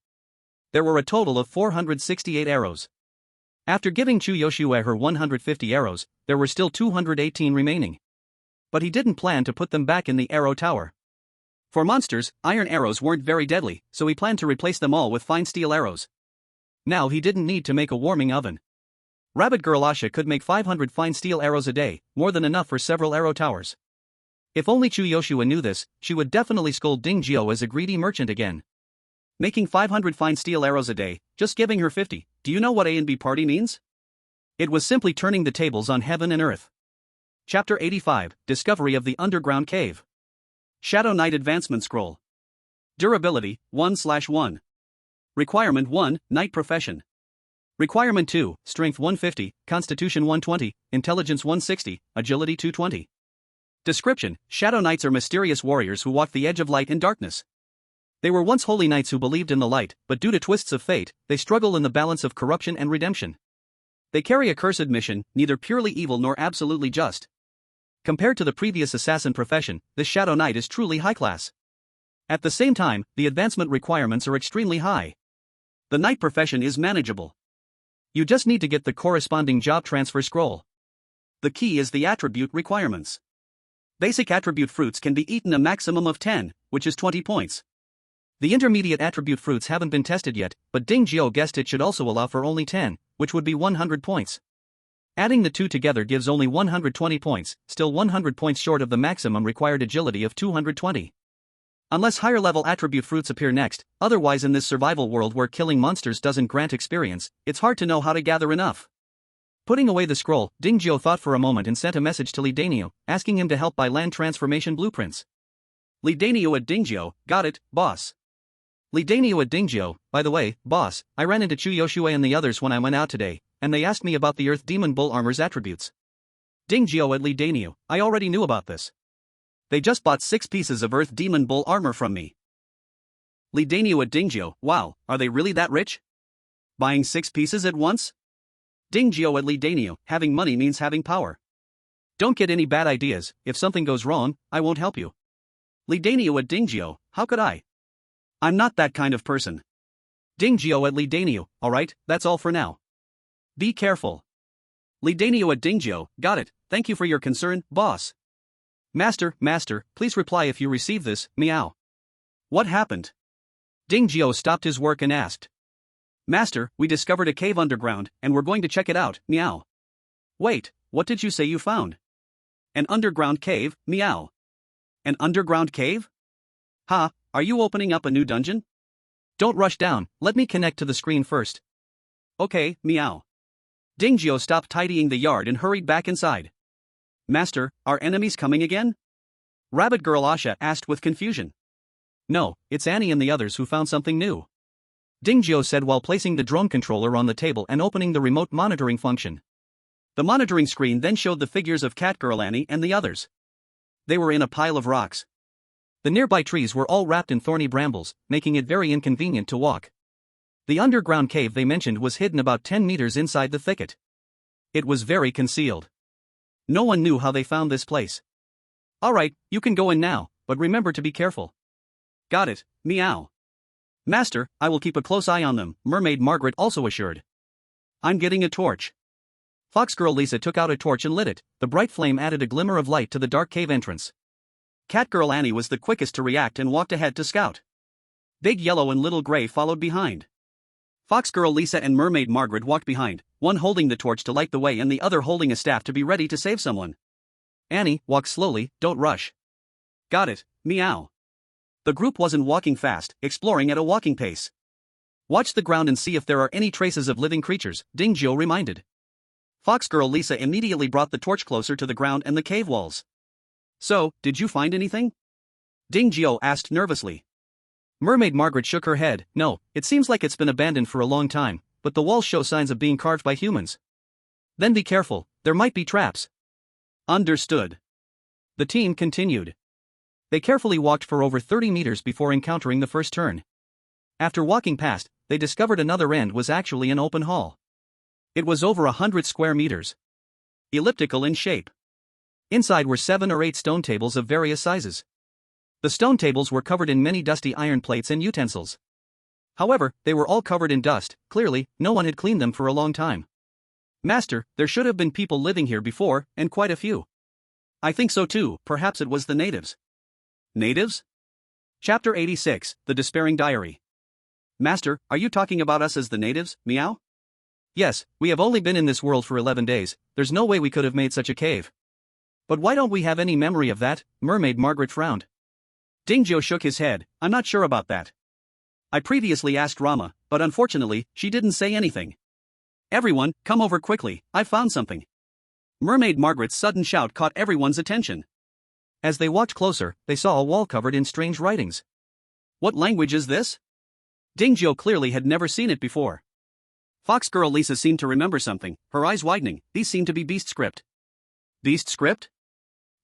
[SPEAKER 1] There were a total of 468 arrows. After giving Chuyoshua her 150 arrows, there were still 218 remaining. But he didn't plan to put them back in the arrow tower. For monsters, iron arrows weren't very deadly, so he planned to replace them all with fine steel arrows. Now he didn't need to make a warming oven. Rabbit Girl Asha could make 500 fine steel arrows a day, more than enough for several arrow towers. If only Chuyoshua knew this, she would definitely scold Dingjio as a greedy merchant again. Making 500 fine steel arrows a day, just giving her 50, do you know what A and B party means? It was simply turning the tables on heaven and earth. Chapter 85, Discovery of the Underground Cave. Shadow Knight Advancement Scroll. Durability, 1/1. Requirement 1, Knight Profession. Requirement 2, Strength 150, Constitution 120, Intelligence 160, Agility 220. Description: Shadow Knights are mysterious warriors who walk the edge of light and darkness. They were once holy knights who believed in the light, but due to twists of fate, they struggle in the balance of corruption and redemption. They carry a cursed mission, neither purely evil nor absolutely just. Compared to the previous assassin profession, this Shadow Knight is truly high class. At the same time, the advancement requirements are extremely high. The knight profession is manageable. You just need to get the corresponding job transfer scroll. The key is the attribute requirements. Basic attribute fruits can be eaten a maximum of 10, which is 20 points. The intermediate attribute fruits haven't been tested yet, but Dingjio guessed it should also allow for only 10, which would be 100 points. Adding the two together gives only 120 points, still 100 points short of the maximum required agility of 220. Unless higher level attribute fruits appear next, otherwise in this survival world where killing monsters doesn't grant experience, it's hard to know how to gather enough. Putting away the scroll, Dingjio thought for a moment and sent a message to Lidanio, asking him to help buy land transformation blueprints. Lidanio at Dingjio, got it, boss. Lidanio at Dingjio, by the way, boss, I ran into Chuyoshua and the others when I went out today, and they asked me about the Earth Demon Bull Armor's attributes. Dingjio at Lidanio, I already knew about this. They just bought 6 pieces of Earth Demon Bull Armor from me. Lidanio at Dingjio, wow, are they really that rich? Buying 6 pieces at once? Dingjio at Lidanio, having money means having power. Don't get any bad ideas, if something goes wrong, I won't help you. Lidanio at Dingjio, how could I? I'm not that kind of person. Dingjio at Lidanio, alright, that's all for now. Be careful. Lidanio at Dingjio, got it, thank you for your concern, boss. Master, please reply if you receive this, meow. What happened? Dingjio stopped his work and asked. Master, we discovered a cave underground, and we're going to check it out, meow. Wait, what did you say you found? An underground cave, meow. An underground cave? Ha, are you opening up a new dungeon? Don't rush down, let me connect to the screen first. Okay, meow. Dingjio stopped tidying the yard and hurried back inside. Master, are enemies coming again? Rabbit Girl Asha asked with confusion. No, it's Annie and the others who found something new. Dingjio said while placing the drone controller on the table and opening the remote monitoring function. The monitoring screen then showed the figures of Catgirl Annie and the others. They were in a pile of rocks. The nearby trees were all wrapped in thorny brambles, making it very inconvenient to walk. The underground cave they mentioned was hidden about 10 meters inside the thicket. It was very concealed. No one knew how they found this place. Alright, you can go in now, but remember to be careful. Got it, meow. Master, I will keep a close eye on them, Mermaid Margaret also assured. I'm getting a torch. Fox Girl Lisa took out a torch and lit it. The bright flame added a glimmer of light to the dark cave entrance. Catgirl Annie was the quickest to react and walked ahead to scout. Big Yellow and Little Gray followed behind. Fox Girl Lisa and Mermaid Margaret walked behind, one holding the torch to light the way and the other holding a staff to be ready to save someone. Annie, walk slowly, don't rush. Got it, meow. The group wasn't walking fast, exploring at a walking pace. Watch the ground and see if there are any traces of living creatures, Dingjio reminded.
[SPEAKER 2] Fox Girl Lisa immediately brought the torch closer to the ground and the cave walls. So, did you find anything? Ding Gio asked nervously.
[SPEAKER 1] Mermaid Margaret shook her head. No, it seems like it's been abandoned for a long time, but the walls show signs of being carved by humans. Then be careful, there might be traps.
[SPEAKER 2] Understood.
[SPEAKER 1] The team continued. They carefully walked for over 30 meters before encountering the first turn. After walking past, they discovered another end was actually an open hall. It was over 100 square meters. Elliptical in shape. Inside were 7 or 8 stone tables of various sizes. The stone tables were covered in many dusty iron plates and utensils. However, they were all covered in dust. Clearly, no one had cleaned them for a long time. Master, there should have been people living here before, and quite a few.
[SPEAKER 2] I think so too, perhaps it was the natives. Natives? Chapter 86, The Despairing Diary. Master, are you talking about us as the natives, meow?
[SPEAKER 1] Yes, we have only been in this world for 11 days, there's no way we could have made such a cave. But why don't we have any memory of that? Mermaid Margaret frowned.
[SPEAKER 2] Ding Gio shook his head. I'm not sure about that. I previously asked Rama, but unfortunately, she didn't say anything. Everyone, come over quickly, I found something. Mermaid Margaret's sudden shout caught everyone's attention.
[SPEAKER 1] As they walked closer, they saw a wall covered in strange writings.
[SPEAKER 2] What language is this? Ding Gio clearly had never seen it before. Fox Girl Lisa seemed to remember something, her eyes widening. These seem to be beast script. Beast script?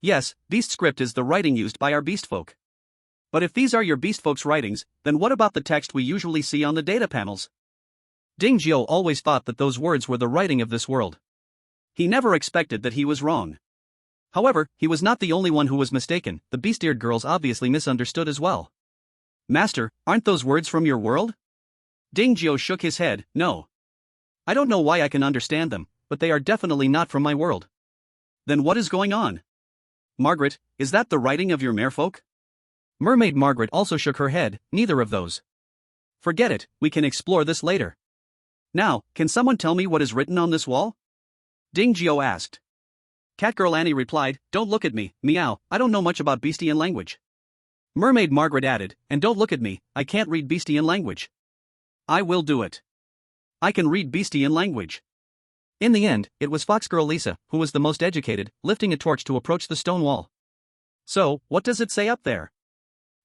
[SPEAKER 1] Yes, beast script is the writing used by our beast folk.
[SPEAKER 2] But if these are your beast folks' writings, then what about the text we usually see on the data panels?
[SPEAKER 1] Ding Gio always thought that those words were the writing of this world.
[SPEAKER 2] He never expected that he was wrong.
[SPEAKER 1] However, he was not the only one who was mistaken. The beast-eared girls obviously misunderstood as well.
[SPEAKER 2] Master, aren't those words from your world? Ding Gio shook his head. No.
[SPEAKER 1] I don't know why I can understand them, but they are definitely not from my world.
[SPEAKER 2] Then what is going on? Margaret, is that the writing of your merfolk?
[SPEAKER 1] Mermaid Margaret also shook her head. Neither of those.
[SPEAKER 2] Forget it, we can explore this later. Now, can someone tell me what is written on this wall? Ding Gio asked. Catgirl Annie replied, don't look at me, meow, I don't know much about Beastian language.
[SPEAKER 1] Mermaid Margaret added, and don't look at me, I can't read Beastian language.
[SPEAKER 2] I will do it. I can read Beastian language.
[SPEAKER 1] In the end, it was Fox Girl Lisa, who was the most educated, lifting a torch to approach the stone wall.
[SPEAKER 2] So, what does it say up there?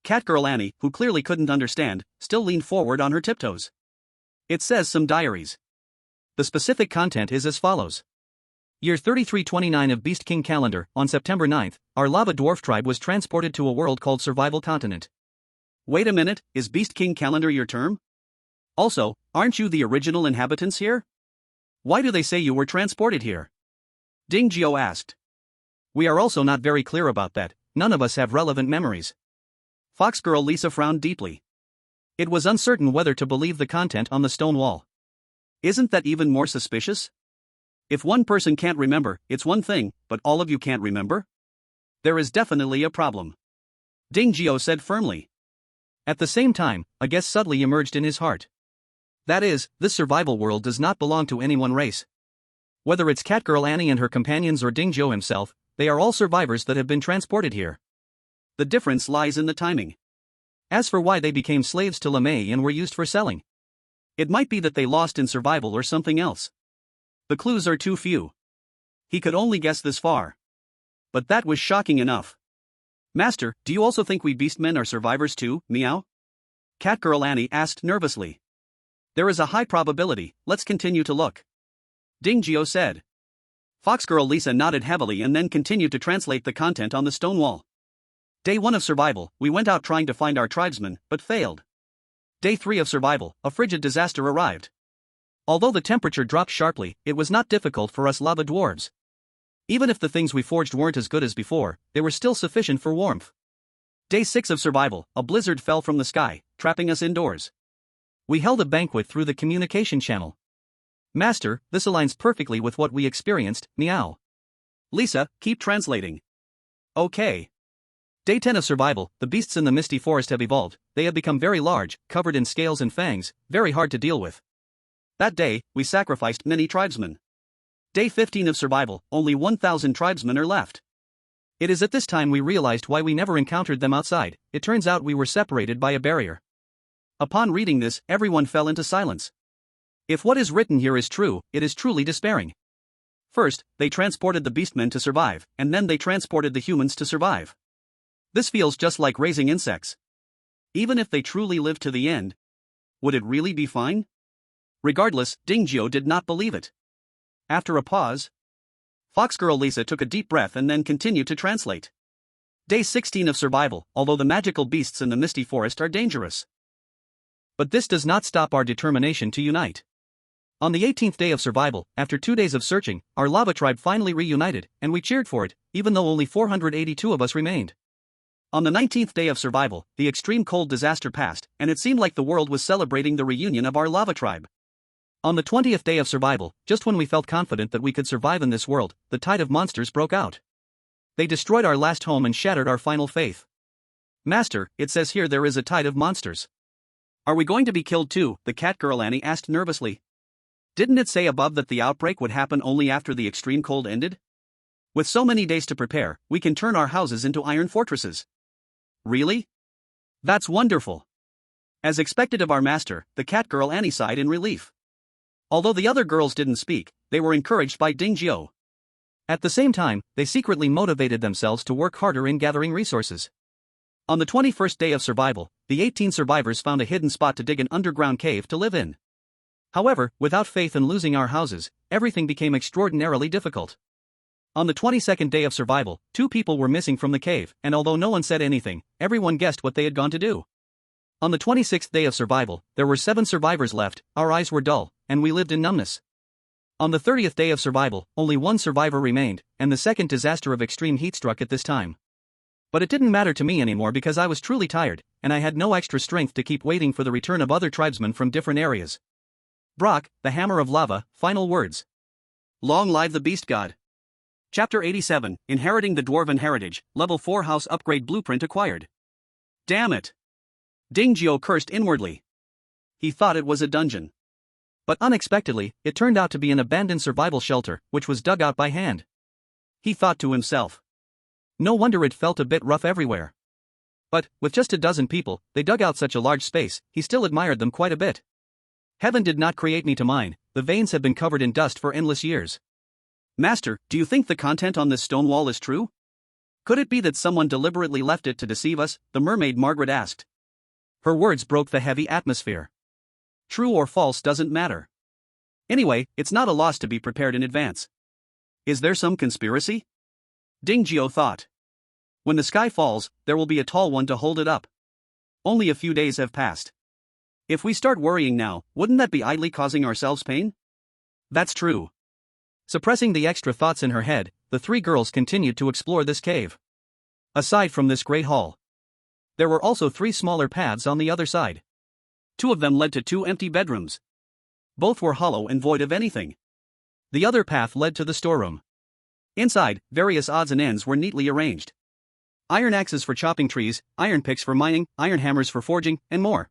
[SPEAKER 2] Catgirl Annie, who clearly couldn't understand, still leaned forward on her tiptoes. It says some diaries.
[SPEAKER 1] The specific content is as follows. Year 3329 of Beast King calendar, on September 9th, our lava dwarf tribe was transported to a world called Survival Continent.
[SPEAKER 2] Wait a minute, is Beast King calendar your term? Also, aren't you the original inhabitants here? Why do they say you were transported here? Ding Gio asked.
[SPEAKER 1] We are also not very clear about that, none of us have relevant memories.
[SPEAKER 2] Fox Girl Lisa frowned deeply.
[SPEAKER 1] It was uncertain whether to believe the content on the stone wall.
[SPEAKER 2] Isn't that even more suspicious? If one person can't remember, it's one thing, but all of you can't remember? There is definitely a problem. Ding Gio said firmly.
[SPEAKER 1] At the same time, a guess subtly emerged in his heart. That is, this survival world does not belong to any one race. Whether it's Catgirl Annie and her companions or Ding Gio himself, they are all survivors that have been transported here.
[SPEAKER 2] The difference lies in the timing.
[SPEAKER 1] As for why they became slaves to LeMay and were used for selling,
[SPEAKER 2] it might be that they lost in survival or something else. The clues are too few. He could only guess this far. But that was shocking enough. Master, do you also think we beastmen are survivors too, meow? Catgirl Annie asked nervously. There is a high probability, let's continue to look. Ding Gio said. Foxgirl Lisa nodded heavily and then continued to translate the content on the stone wall. Day 1 of survival, we went out trying to find our tribesmen, but failed. Day 3 of survival, a frigid disaster arrived.
[SPEAKER 1] Although the temperature dropped sharply, it was not difficult for us lava dwarves. Even if the things we forged weren't as good as before, they were still sufficient for warmth.
[SPEAKER 2] Day 6 of survival, a blizzard fell from the sky, trapping us indoors.
[SPEAKER 1] We held a banquet through the communication channel. Master, this aligns perfectly with what we experienced, meow.
[SPEAKER 2] Lisa, keep translating. Okay.
[SPEAKER 1] Day 10 of survival, the beasts in the misty forest have evolved, they have become very large, covered in scales and fangs, very hard to deal with.
[SPEAKER 2] That day, we sacrificed many tribesmen. Day 15 of survival, only 1,000 tribesmen are left.
[SPEAKER 1] It is at this time we realized why we never encountered them outside, it turns out we were separated by a barrier.
[SPEAKER 2] Upon reading this, everyone fell into silence. If what is written here is true, it is truly despairing. First, they transported the beastmen to survive, and then they transported the humans to survive. This feels just like raising insects. Even if they truly live to the end, would it really be fine? Regardless, Dingjio did not believe it. After a pause, Foxgirl Lisa took a deep breath and then continued to translate. Day 16 of survival. Although the magical beasts in the misty forest are dangerous,
[SPEAKER 1] but this does not stop our determination to unite. On the 18th day of survival, after 2 days of searching, our lava tribe finally reunited, and we cheered for it, even though only 482 of us remained. On the 19th day of survival, the extreme cold disaster passed, and it seemed like the world was celebrating the reunion of our lava tribe. On the 20th day of survival, just when we felt confident that we could survive in this world, the tide of monsters broke out. They destroyed our last home and shattered our final faith. Master, it says here there is a tide of monsters. Are we going to be killed too? The cat girl Annie asked nervously. Didn't it say above that the outbreak would happen only after the extreme cold ended? With so many days to prepare, we can turn our houses into iron fortresses. Really? That's wonderful. As expected of our master, the cat girl Annie sighed in relief. Although the other girls didn't speak, they were encouraged by Dingjio. At the same time, they secretly motivated themselves to work harder in gathering resources. On the 21st day of survival, the 18 survivors found a hidden spot to dig an underground cave to live in. However, without faith and losing our houses, everything became extraordinarily difficult. On the 22nd day of survival, 2 people were missing from the cave, and although no one said anything, everyone guessed what they had gone to do. On the 26th day of survival, there were 7 survivors left, our eyes were dull, and we lived in numbness. On the 30th day of survival, only 1 survivor remained, and the second disaster of extreme heat struck at this time. But it didn't matter to me anymore because I was truly tired, and I had no extra strength to keep waiting for the return of other tribesmen from different areas. Brock, the Hammer of Lava, final words. Long live the Beast God. Chapter 87, Inheriting the Dwarven Heritage, Level 4 House Upgrade Blueprint acquired. Damn it! Dingjio cursed inwardly. He thought it was a dungeon. But unexpectedly, it turned out to be an abandoned survival shelter, which was dug out by hand. He thought to himself. No wonder it felt a bit rough everywhere. But, with just a dozen people, they dug out such a large space, he still admired them quite a bit. Heaven did not create me to mine, the veins have been covered in dust for endless years. Master, do you think the content on this stone wall is true? Could it be that someone deliberately left it to deceive us? The mermaid Margaret asked. Her words broke the heavy atmosphere. True or false doesn't matter. Anyway, it's not a loss to be prepared in advance. Is there some conspiracy? Dingjio thought. When the sky falls, there will be a tall one to hold it up. Only a few days have passed. If we start worrying now, wouldn't that be idly causing ourselves pain? That's true. Suppressing the extra thoughts in her head, the 3 girls continued to explore this cave. Aside from this great hall, there were also 3 smaller paths on the other side. 2 of them led to 2 empty bedrooms. Both were hollow and void of anything. The other path led to the storeroom. Inside, various odds and ends were neatly arranged. Iron axes for chopping trees, iron picks for mining, iron hammers for forging, and more.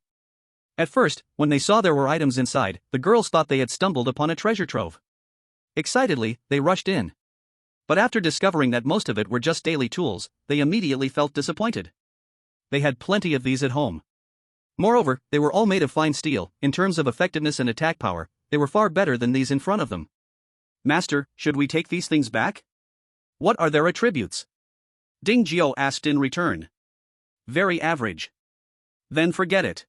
[SPEAKER 1] At first, when they saw there were items inside, the girls thought they had stumbled upon a treasure trove. Excitedly, they rushed in. But after discovering that most of it were just daily tools, they immediately felt disappointed. They had plenty of these at home. Moreover, they were all made of fine steel. In terms of effectiveness and attack power, they were far better than these in front of them. Master, should we take these things back? What are their attributes? Dingjio asked in return. Very average. Then forget it.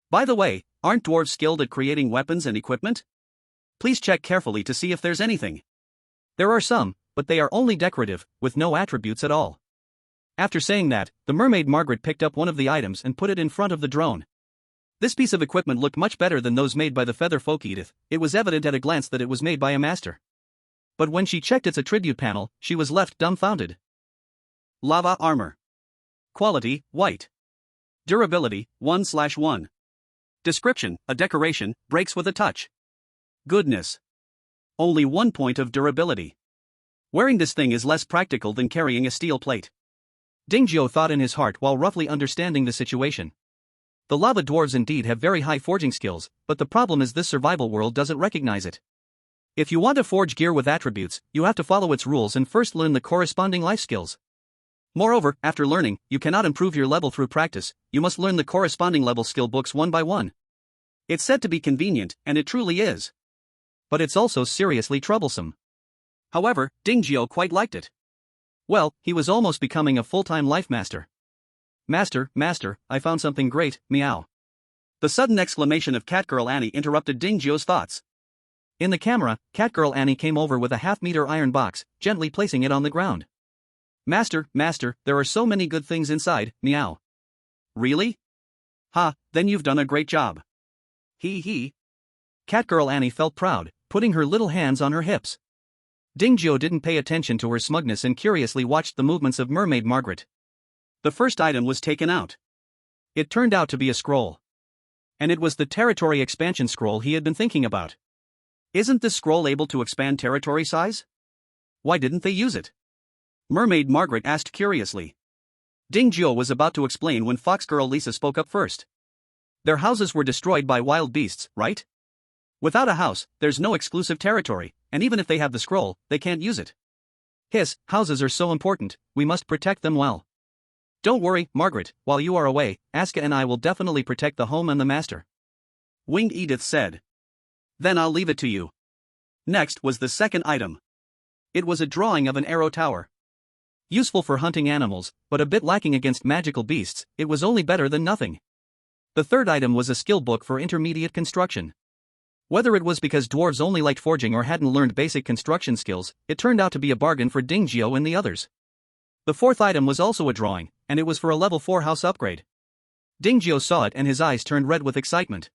[SPEAKER 1] By the way, aren't dwarves skilled at creating weapons and equipment? Please check carefully to see if there's anything. There are some, but they are only decorative, with no attributes at all. After saying that, the mermaid Margaret picked up one of the items and put it in front of the drone. This piece of equipment looked much better than those made by the feather folk Edith. It was evident at a glance that it was made by a master. But when she checked its attribute panel, she was left dumbfounded. Lava armor. Quality, white. Durability, 1/1. Description, a decoration, breaks with a touch. Goodness. Only 1 point of durability. Wearing this thing is less practical than carrying a steel plate. Dingjio thought in his heart while roughly understanding the situation. The lava dwarves indeed have very high forging skills, but the problem is this survival world doesn't recognize it. If you want to forge gear with attributes, you have to follow its rules and first learn the corresponding life skills. Moreover, after learning, you cannot improve your level through practice, you must learn the corresponding level skill books one by one. It's said to be convenient, and it truly is. But it's also seriously troublesome.
[SPEAKER 2] However, Dingjio quite liked it. Well, he was almost becoming a full-time life master. Master, I found something great, meow. The sudden exclamation of Catgirl Annie interrupted Dingjio's thoughts.
[SPEAKER 1] In the camera, Catgirl Annie came over with a half-meter iron box, gently placing it on the ground.
[SPEAKER 2] Master, there are so many good things inside, meow. Really? Ha, then you've done a great job. He.
[SPEAKER 1] Catgirl Annie felt proud, putting her little hands on her hips. Dingjio didn't pay attention to her smugness and curiously watched the movements of Mermaid Margaret.
[SPEAKER 2] The first item was taken out.
[SPEAKER 1] It turned out to be a scroll. And it was the territory expansion scroll he had been thinking about.
[SPEAKER 2] Isn't this scroll able to expand territory size?
[SPEAKER 1] Why didn't they use it?
[SPEAKER 2] Mermaid Margaret asked curiously. Dingjio was about to explain when Fox Girl Lisa spoke up first.
[SPEAKER 1] Their houses were destroyed by wild beasts, right?
[SPEAKER 2] Without a house, there's no exclusive territory, and even if they have the scroll, they can't use it.
[SPEAKER 1] Hiss, houses are so important, we must protect them well.
[SPEAKER 2] Don't worry, Margaret, while you are away, Asuka and I will definitely protect the home and the master. Winged Edith said. Then I'll leave it to you. Next was the second item. It was a drawing of an arrow tower.
[SPEAKER 1] Useful for hunting animals, but a bit lacking against magical beasts, it was only better than nothing. The third item was a skill book for intermediate construction. Whether it was because dwarves only liked forging or hadn't learned basic construction skills, it turned out to be a bargain for Dingjio and the others. The fourth item was also a drawing, and it was for a level 4 house upgrade. Dingjio saw it and his eyes turned red with excitement.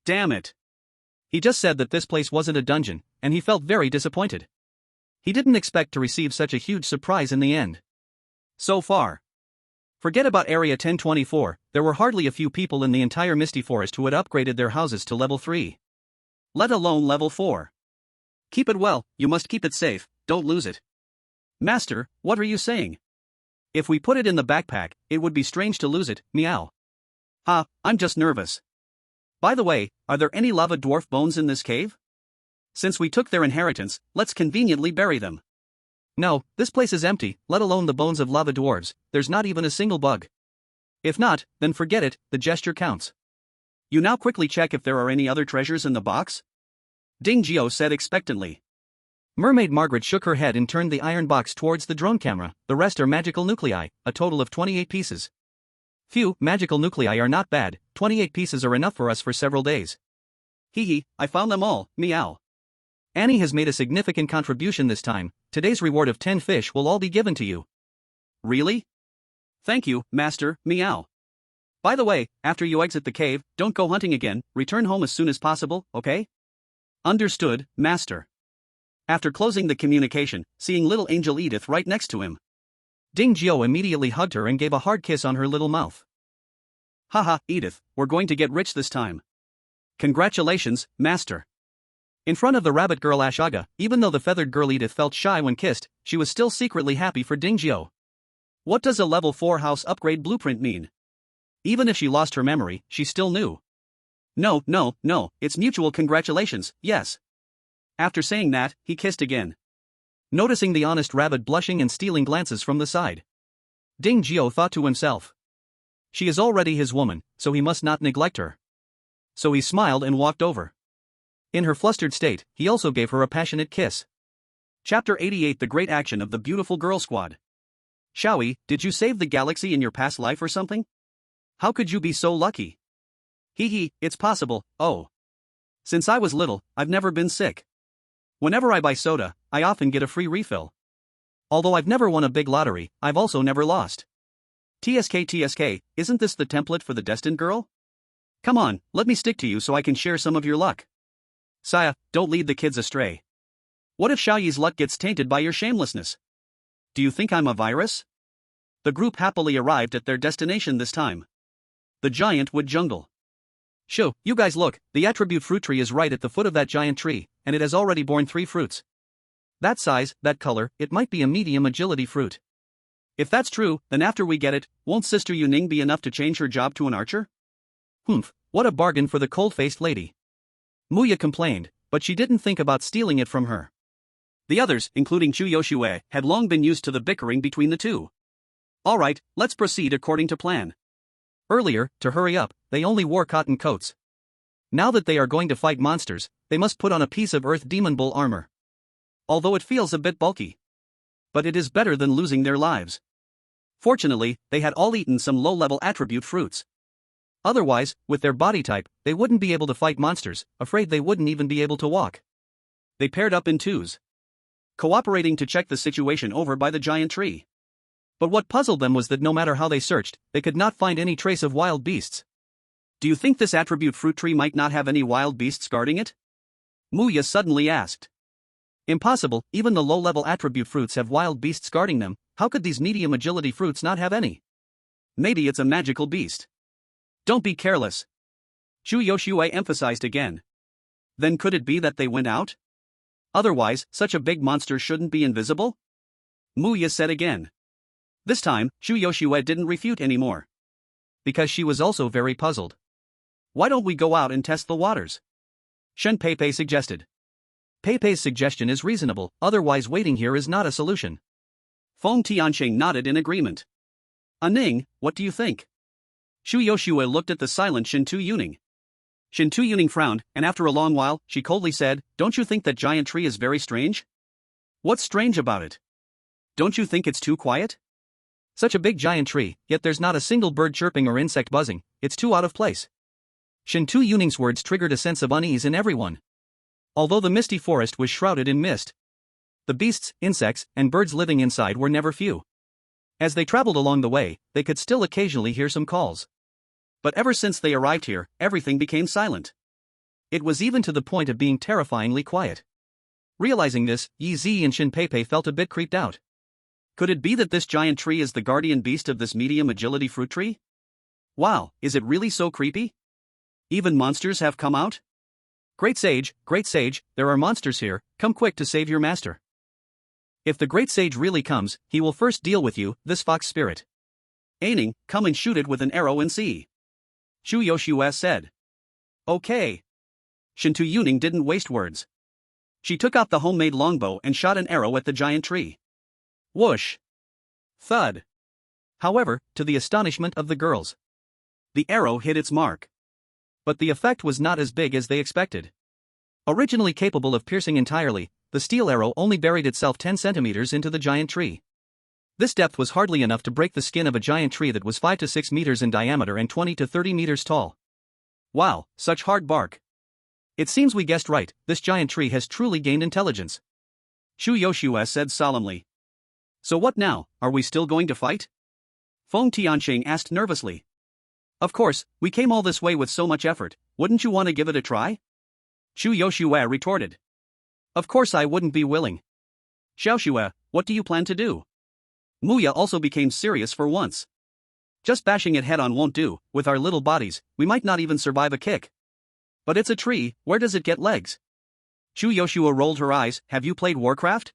[SPEAKER 2] Damn it.
[SPEAKER 1] He just said that this place wasn't a dungeon, and he felt very disappointed. He didn't expect to receive such a huge surprise in the end.
[SPEAKER 2] So far.
[SPEAKER 1] Forget about Area 1024, there were hardly a few people in the entire Misty Forest who had upgraded their houses to level 3.
[SPEAKER 2] Let alone level 4. Keep it well, you must keep it safe, don't lose it. Master, what are you saying? If we put it in the backpack, it would be strange to lose it, meow. Ha, I'm just nervous. By the way, are there any lava dwarf bones in this cave? Since we took their inheritance, let's conveniently bury them.
[SPEAKER 1] No, this place is empty, let alone the bones of lava dwarves, there's not even a single bug. If not, then forget it, the gesture counts.
[SPEAKER 2] You now quickly check if there are any other treasures in the box? Dingjio said expectantly.
[SPEAKER 1] Mermaid Margaret shook her head and turned the iron box towards the drone camera, the rest are magical nuclei, a total of 28 pieces. Phew, magical nuclei are not bad, 28 pieces are enough for us for several days.
[SPEAKER 2] Hee, I found them all, meow.
[SPEAKER 1] Annie has made a significant contribution this time, today's reward of 10 fish will all be given to you.
[SPEAKER 2] Really? Thank you, Master, meow. By the way, after you exit the cave, don't go hunting again, return home as soon as possible, okay? Understood, Master. After closing the communication, seeing little Angel Edith right next to him,
[SPEAKER 1] Dingjio immediately hugged her and gave a hard kiss on her little mouth.
[SPEAKER 2] Haha, Edith, we're going to get rich this time. Congratulations, Master.
[SPEAKER 1] In front of the rabbit girl Ashaga, even though the feathered girl Edith felt shy when kissed, she was still secretly happy for Dingjio.
[SPEAKER 2] What does a level 4 house upgrade blueprint mean? Even if she lost her memory, she still knew. No, it's mutual congratulations, yes. After saying that, he kissed again.
[SPEAKER 1] Noticing the honest rabbit blushing and stealing glances from the side, Dingjio thought to himself. She is already his woman, so he must not neglect her. So he smiled and walked over. In her flustered state, he also gave her a passionate kiss.
[SPEAKER 2] Chapter 88 The Great Action of the Beautiful Girl Squad. Xiaoyi, did you save the galaxy in your past life or something? How could you be so lucky? Hee, it's possible, oh. Since I was little, I've never been sick. Whenever I buy soda, I often get a free refill. Although I've never won a big lottery, I've also never lost. TSK, isn't this the template for the destined girl? Come on, let me stick to you so I can share some of your luck. Saya, don't lead the kids astray. What if Xiaoyi's luck gets tainted by your shamelessness? Do you think I'm a virus? The group happily arrived at their destination this time. The giant wood jungle.
[SPEAKER 1] Shoo, you guys look, the attribute fruit tree is right at the foot of that giant tree, and it has already borne 3 fruits. That size, that color, it might be a medium agility fruit.
[SPEAKER 2] If that's true, then after we get it, won't Sister Yuning be enough to change her job to an archer?
[SPEAKER 1] Humph, what a bargain for the cold-faced lady. Muya complained, but she didn't think about stealing it from her.
[SPEAKER 2] The others, including Chu Yoshue, had long been used to the bickering between the two. Alright, let's proceed according to plan.
[SPEAKER 1] Earlier, to hurry up, they only wore cotton coats. Now that they are going to fight monsters, they must put on a piece of Earth Demon Bull armor.
[SPEAKER 2] although it feels a bit bulky. But it is better than losing their lives. Fortunately, they had all eaten some low-level attribute fruits. Otherwise, with their body type, they wouldn't be able to fight monsters, afraid they wouldn't even be able to walk. They paired up in twos, cooperating to check the situation over by the giant tree. But what puzzled them was that no matter how they searched, they could not find any trace of wild beasts. Do you think this attribute fruit tree might not have any wild beasts guarding it? Muya suddenly asked. Impossible, even the low-level attribute fruits have wild beasts guarding them, how could these medium agility fruits not have any? Maybe it's a magical beast. Don't be careless. Shu Yoshue emphasized again. Then could it be that they went out? Otherwise, such a big monster shouldn't be invisible? Muya said again. This time, Shu Yoshue didn't refute anymore. Because she was also very puzzled. Why don't we go out and test the waters? Shen Peipei suggested. Peipei's suggestion is reasonable, otherwise waiting here is not a solution. Feng Tianqing nodded in agreement. Ning, what do you think? Shu Yoshue looked at the silent Shin Tu-Yuning. Shin Tu-Yuning frowned, and after a long while, she coldly said, don't you think that giant tree is very strange? What's strange about it? Don't you think it's too quiet? Such a big giant tree, yet there's not a single bird chirping or insect buzzing, it's too out of place. Shin Tu-Yuning's words triggered a sense of unease in everyone. Although the misty forest was shrouded in mist, the beasts, insects, and birds living inside were never few. As they traveled along the way, they could still occasionally hear some calls. But ever since they arrived here, everything became silent. It was even to the point of being terrifyingly quiet. Realizing this, Yi Zi and Shin Peipei felt a bit creeped out. Could it be that this giant tree is the guardian beast of this medium agility fruit tree? Wow, is it really so creepy? Even monsters have come out? Great sage, there are monsters here, come quick to save your master. If the great sage really comes, he will first deal with you, this fox spirit. Aining, come and shoot it with an arrow and see. Shu Yoshue said. Okay. Shin Tu-Yuning didn't waste words. She took out the homemade longbow and shot an arrow at the giant tree. Whoosh! Thud! However, to the astonishment of the girls, the arrow hit its mark. But the effect was not as big as they expected. Originally capable of piercing entirely, the steel arrow only buried itself 10 centimeters into the giant tree. This depth was hardly enough to break the skin of a giant tree that was 5 to 6 meters in diameter and 20 to 30 meters tall. Wow, such hard bark. It seems we guessed right, this giant tree has truly gained intelligence. Shu Yoshue said solemnly. So what now, are we still going to fight? Feng Tianqing asked nervously. Of course, we came all this way with so much effort, wouldn't you want to give it a try? Shu Yoshue retorted. Of course I wouldn't be willing. Xiaoxue, what do you plan to do? Muya also became serious for once. Just bashing it head on won't do, with our little bodies, we might not even survive a kick. But it's a tree, where does it get legs? Shu Yoshue rolled her eyes, have you played Warcraft?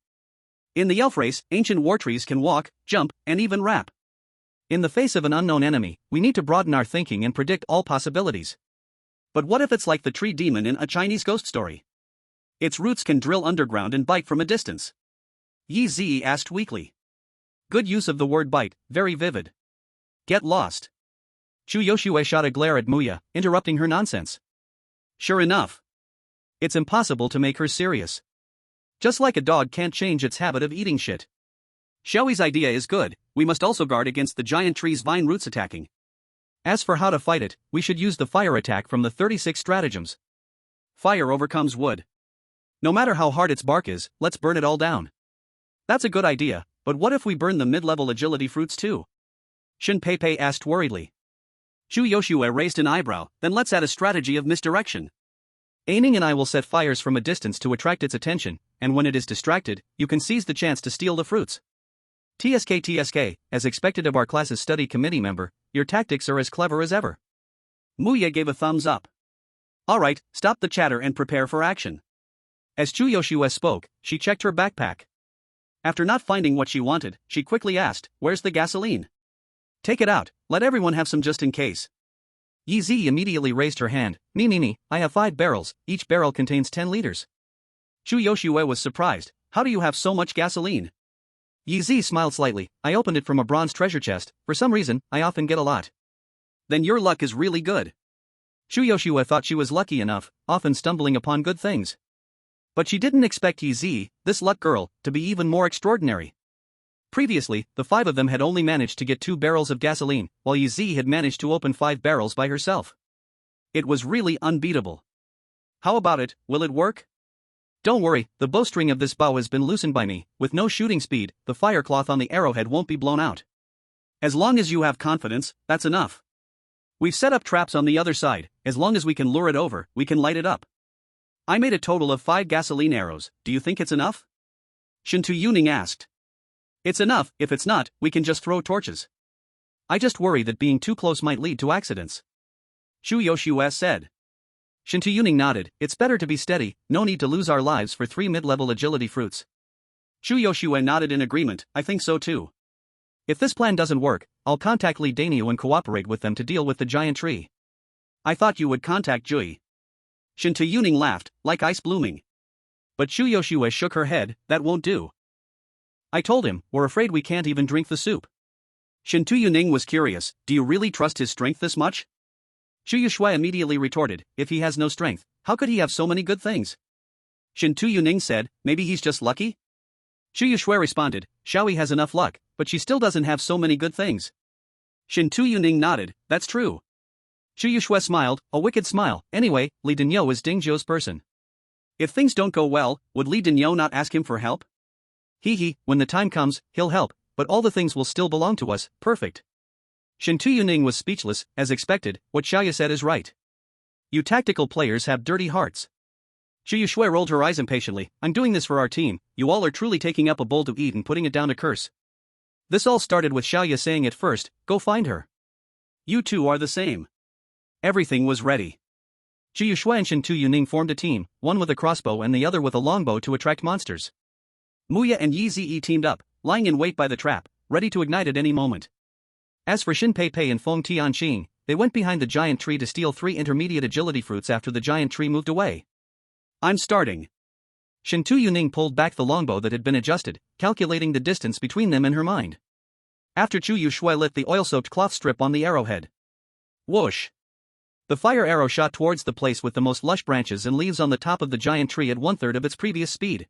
[SPEAKER 2] In the elf race, ancient war trees can walk, jump, and even rap. In the face of an unknown enemy, we need to broaden our thinking and predict all possibilities. But what if it's like the tree demon in a Chinese ghost story? Its roots can drill underground and bite from a distance. Yi Zi asked weakly. Good use of the word bite, very vivid. Get lost. Shu Yoshue shot a glare at Muya, interrupting her nonsense. Sure enough. It's impossible to make her serious. Just like a dog can't change its habit of eating shit. Xiaoyi's idea is good, we must also guard against the giant tree's vine roots attacking. As for how to fight it, we should use the fire attack from the 36 stratagems. Fire overcomes wood. No matter how hard its bark is, let's burn it all down. That's a good idea, but what if we burn the mid-level agility fruits too? Shin Peipei asked worriedly. Shu Yoshue raised an eyebrow, then let's add a strategy of misdirection. Aining and I will set fires from a distance to attract its attention, and when it is distracted, you can seize the chance to steal the fruits. TSK, as expected of our class's study committee member, your tactics are as clever as ever. Muya gave a thumbs up. Alright, stop the chatter and prepare for action. As Shu Yoshue spoke, she checked her backpack. After not finding what she wanted, she quickly asked, where's the gasoline? Take it out, let everyone have some just in case. Yi Zi immediately raised her hand, me, I have 5 barrels, each barrel contains 10 liters. Shu Yoshue was surprised, how do you have so much gasoline? Yi Zi smiled slightly, I opened it from a bronze treasure chest, for some reason, I often get a lot. Then your luck is really good. Shu Yoshue thought she was lucky enough, often stumbling upon good things.
[SPEAKER 1] But she didn't expect Yi Zi, this luck girl, to be even more extraordinary. Previously, the five of them had only managed to get 2 barrels of gasoline, while Yi Zi had managed to open 5 barrels by herself. It was really unbeatable. How about it, will it work? Don't worry, the bowstring of this bow has been loosened by me. With no shooting speed, the fire cloth on the arrowhead won't be blown out. As long as you have confidence, that's enough. We've set up traps on the other side. As long as we can lure it over, we can light it up. I made a total of 5 gasoline arrows. Do you think it's enough? Shintu Yuning asked. It's enough. If it's not, we can just throw torches. I just worry that being too close might lead to accidents. Shu Yoshue said. Shintu Yuning nodded. It's better to be steady, no need to lose our lives for 3 mid-level agility fruits. Shu Yoshue nodded in agreement. I think so too. If this plan doesn't work, I'll contact Li Dainyu and cooperate with them to deal with the giant tree. I thought you would contact Jui. Shintu Yuning laughed, like ice blooming. But Shu Yoshue shook her head. That won't do. I told him, we're afraid we can't even drink the soup. Shintu Yuning was curious. Do you really trust his strength this much? Shu Yoshue immediately retorted, if he has no strength, how could he have so many good things? Shintu Yuning said, maybe he's just lucky? Shu Yoshue responded, Xiaoyi has enough luck, but she still doesn't have so many good things. Shintu Yuning nodded, that's true. Shu Yoshue smiled, a wicked smile. Anyway, Li Dinyo is Ding Zhou's person. If things don't go well, would Li Dinyo not ask him for help? When the time comes, he'll help, but all the things will still belong to us. Perfect. Shintu Yuning was speechless. As expected, what Xiaoya said is right. You tactical players have dirty hearts. Shu Yoshue rolled her eyes impatiently. I'm doing this for our team. You all are truly taking up a bowl to eat and putting it down to curse. This all started with Xiaoya saying at first, go find her. You two are the same. Everything was ready. Shu Yoshue and Shintu Yuning formed a team, one with a crossbow and the other with a longbow to attract monsters. Muya and Yi Zi teamed up, lying in wait by the trap, ready to ignite at any moment. As for Shin Pei Pei and Feng Tianqing, they went behind the giant tree to steal 3 intermediate agility fruits after the giant tree moved away. I'm starting. Shintu Yuning pulled back the longbow that had been adjusted, calculating the distance between them in her mind. After Shu Yoshue lit the oil-soaked cloth strip on the arrowhead. Whoosh! The fire arrow shot towards the place with the most lush branches and leaves on the top of the giant tree at 1/3 of its previous speed.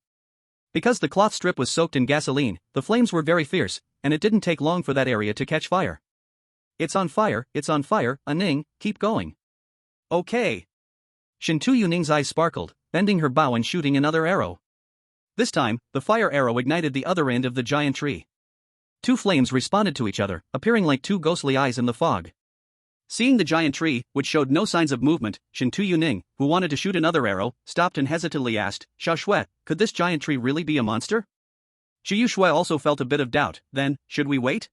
[SPEAKER 1] Because the cloth strip was soaked in gasoline, the flames were very fierce, and it didn't take long for that area to catch fire. It's on fire, Aning, keep going. Okay. Shintu Yuning's eyes sparkled, bending her bow and shooting another arrow. This time, the fire arrow ignited the other end of the giant tree. 2 flames responded to each other, appearing like 2 ghostly eyes in the fog. Seeing the giant tree, which showed no signs of movement, Shintu Yuning, who wanted to shoot another arrow, stopped and hesitantly asked, Xiaoshui, could this giant tree really be a monster? Shu Yoshue also felt a bit of doubt. Then, should we wait?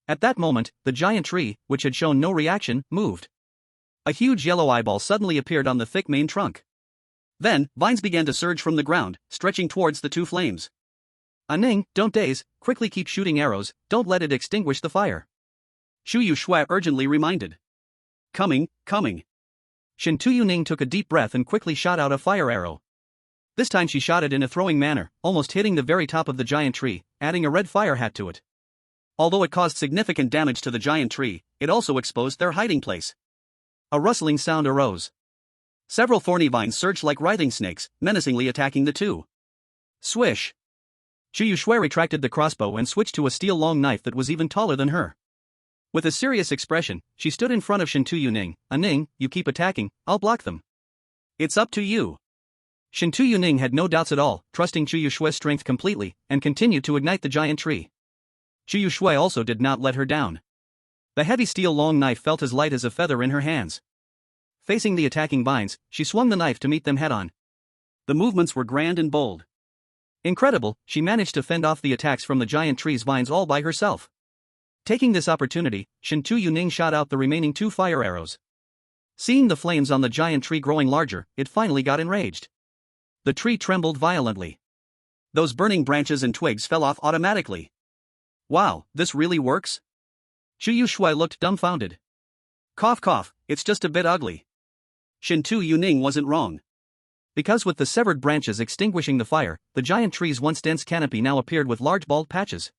[SPEAKER 1] At that moment, the giant tree, which had shown no reaction, moved. A huge yellow eyeball suddenly appeared on the thick main trunk. Then, vines began to surge from the ground, stretching towards the 2 flames. Aning, don't daze, quickly keep shooting arrows, don't let it extinguish the fire. Shu Yoshue urgently reminded. Coming. Shintu Yuning took a deep breath and quickly shot out a fire arrow. This time she shot it in a throwing manner, almost hitting the very top of the giant tree, adding a red fire hat to it. Although it caused significant damage to the giant tree, it also exposed their hiding place. A rustling sound arose. Several thorny vines surged like writhing snakes, menacingly attacking the 2. Swish! Shu Yoshue retracted the crossbow and switched to a steel long knife that was even taller than her. With a serious expression, she stood in front of Shintu Yuning. Aning, you keep attacking, I'll block them. It's up to you. Shintu Yuning had no doubts at all, trusting Shu Yoshue's strength completely, and continued to ignite the giant tree. Shu Yoshue also did not let her down. The heavy steel long knife felt as light as a feather in her hands. Facing the attacking vines, she swung the knife to meet them head-on. The movements were grand and bold. Incredible, she managed to fend off the attacks from the giant tree's vines all by herself. Taking this opportunity, Shintu Yuning shot out the remaining 2 fire arrows. Seeing the flames on the giant tree growing larger, it finally got enraged. The tree trembled violently. Those burning branches and twigs fell off automatically. Wow, this really works? Shu Yoshue looked dumbfounded. Cough, it's just a bit ugly. Shintu Yuning wasn't wrong. Because with the severed branches extinguishing the fire, the giant tree's once dense canopy now appeared with large bald patches.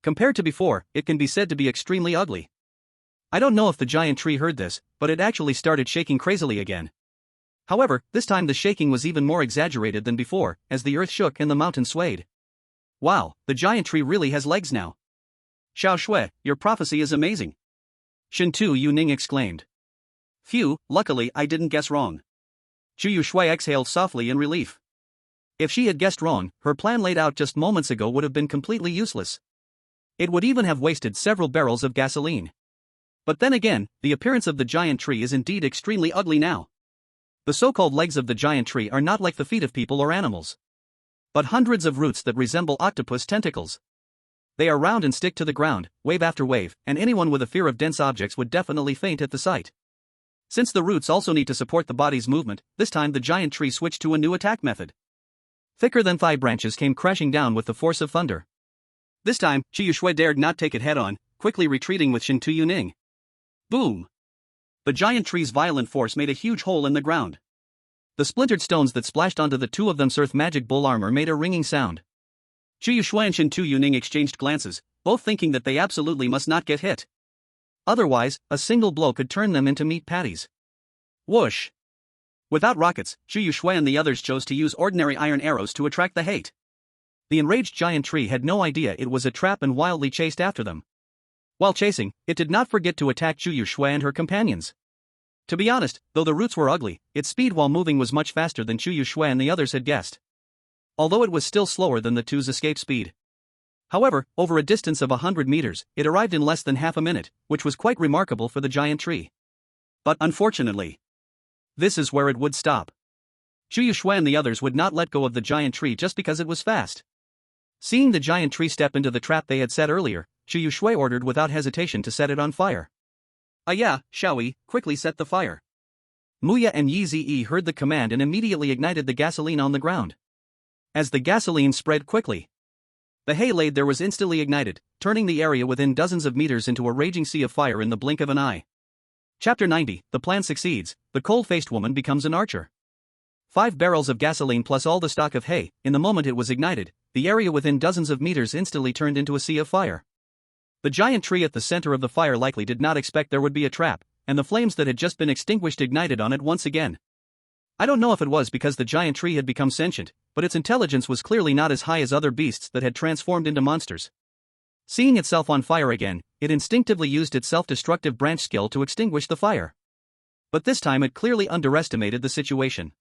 [SPEAKER 1] Compared to before, it can be said to be extremely ugly. I don't know if the giant tree heard this, but it actually started shaking crazily again. However, this time the shaking was even more exaggerated than before, as the earth shook and the mountain swayed. Wow, the giant tree really has legs now. Xiao Shui, your prophecy is amazing. Shintu Yuning exclaimed. Phew, luckily I didn't guess wrong. Chu Yushui exhaled softly in relief. If she had guessed wrong, her plan laid out just moments ago would have been completely useless. It would even have wasted several barrels of gasoline. But then again, the appearance of the giant tree is indeed extremely ugly now. The so-called legs of the giant tree are not like the feet of people or animals, but hundreds of roots that resemble octopus tentacles. They are round and stick to the ground, wave after wave, and anyone with a fear of dense objects would definitely faint at the sight. Since the roots also need to support the body's movement, this time the giant tree switched to a new attack method. Thicker-than-thigh branches came crashing down with the force of thunder. This time, Qi Yushui dared not take it head-on, quickly retreating with Shin Tu Yuning. Boom! The giant tree's violent force made a huge hole in the ground. The splintered stones that splashed onto the two of them's earth magic bull armor made a ringing sound. Qi Yushui and Shin Tu Yuning exchanged glances, both thinking that they absolutely must not get hit. Otherwise, a single blow could turn them into meat patties. Whoosh! Without rockets, Qi Yushui and the others chose to use ordinary iron arrows to attract the hate. The enraged giant tree had no idea it was a trap and wildly chased after them. While chasing, it did not forget to attack Qi Yushui and her companions. To be honest, though the roots were ugly, its speed while moving was much faster than Qi Yushui and the others had guessed. Although it was still slower than the two's escape speed. However, over a distance of 100 meters, it arrived in less than half a minute, which was quite remarkable for the giant tree. But unfortunately, this is where it would stop. Qi Yushui and the others would not let go of the giant tree just because it was fast. Seeing the giant tree step into the trap they had set earlier, Qi Yushui ordered without hesitation to set it on fire. Yeah, Xiaoyi, quickly set the fire. Muya and Yi Ziyi heard the command and immediately ignited the gasoline on the ground. As the gasoline spread quickly, the hay laid there was instantly ignited, turning the area within dozens of meters into a raging sea of fire in the blink of an eye. Chapter 90, The Plan Succeeds, the cold-faced woman becomes an archer. 5 barrels of gasoline plus all the stock of hay, in the moment it was ignited, the area within dozens of meters instantly turned into a sea of fire. The giant tree at the center of the fire likely did not expect there would be a trap, and the flames that had just been extinguished ignited on it once again. I don't know if it was because the giant tree had become sentient, but its intelligence was clearly not as high as other beasts that had transformed into monsters. Seeing itself on fire again, it instinctively used its self-destructive branch skill to extinguish the fire. But this time it clearly underestimated the situation.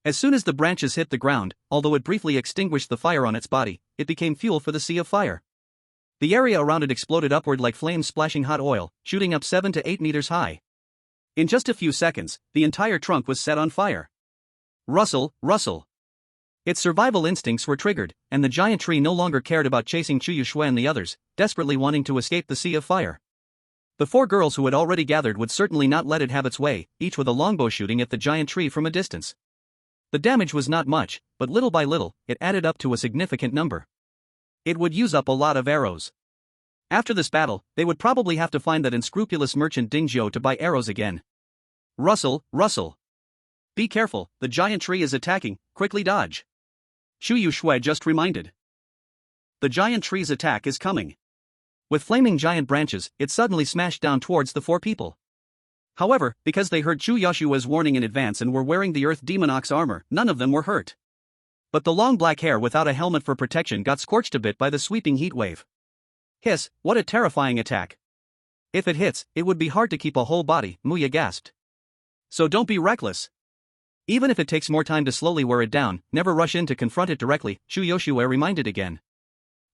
[SPEAKER 1] As soon as the branches hit the ground, although it briefly extinguished the fire on its body, it became fuel for the sea of fire. The area around it exploded upward like flames splashing hot oil, shooting up 7 to 8 meters high. In just a few seconds, the entire trunk was set on fire. Rustle, rustle. Its survival instincts were triggered, and the giant tree no longer cared about chasing Qi Yushui and the others, desperately wanting to escape the sea of fire. The 4 girls who had already gathered would certainly not let it have its way, each with a longbow shooting at the giant tree from a distance. The damage was not much, but little by little, it added up to a significant number. It would use up a lot of arrows. After this battle, they would probably have to find that unscrupulous merchant Ding Zhou to buy arrows again. Rustle, rustle. Be careful, the giant tree is attacking, quickly dodge. Qi Yushui just reminded. The giant tree's attack is coming. With flaming giant branches, it suddenly smashed down towards the 4 people. However, because they heard Qi Yushui's warning in advance and were wearing the Earth Demon Ox armor, none of them were hurt. But the long black hair without a helmet for protection got scorched a bit by the sweeping heat wave. Hiss, what a terrifying attack. If it hits, it would be hard to keep a whole body, Muya gasped. So don't be reckless. Even if it takes more time to slowly wear it down, never rush in to confront it directly, Qi Yushui reminded again.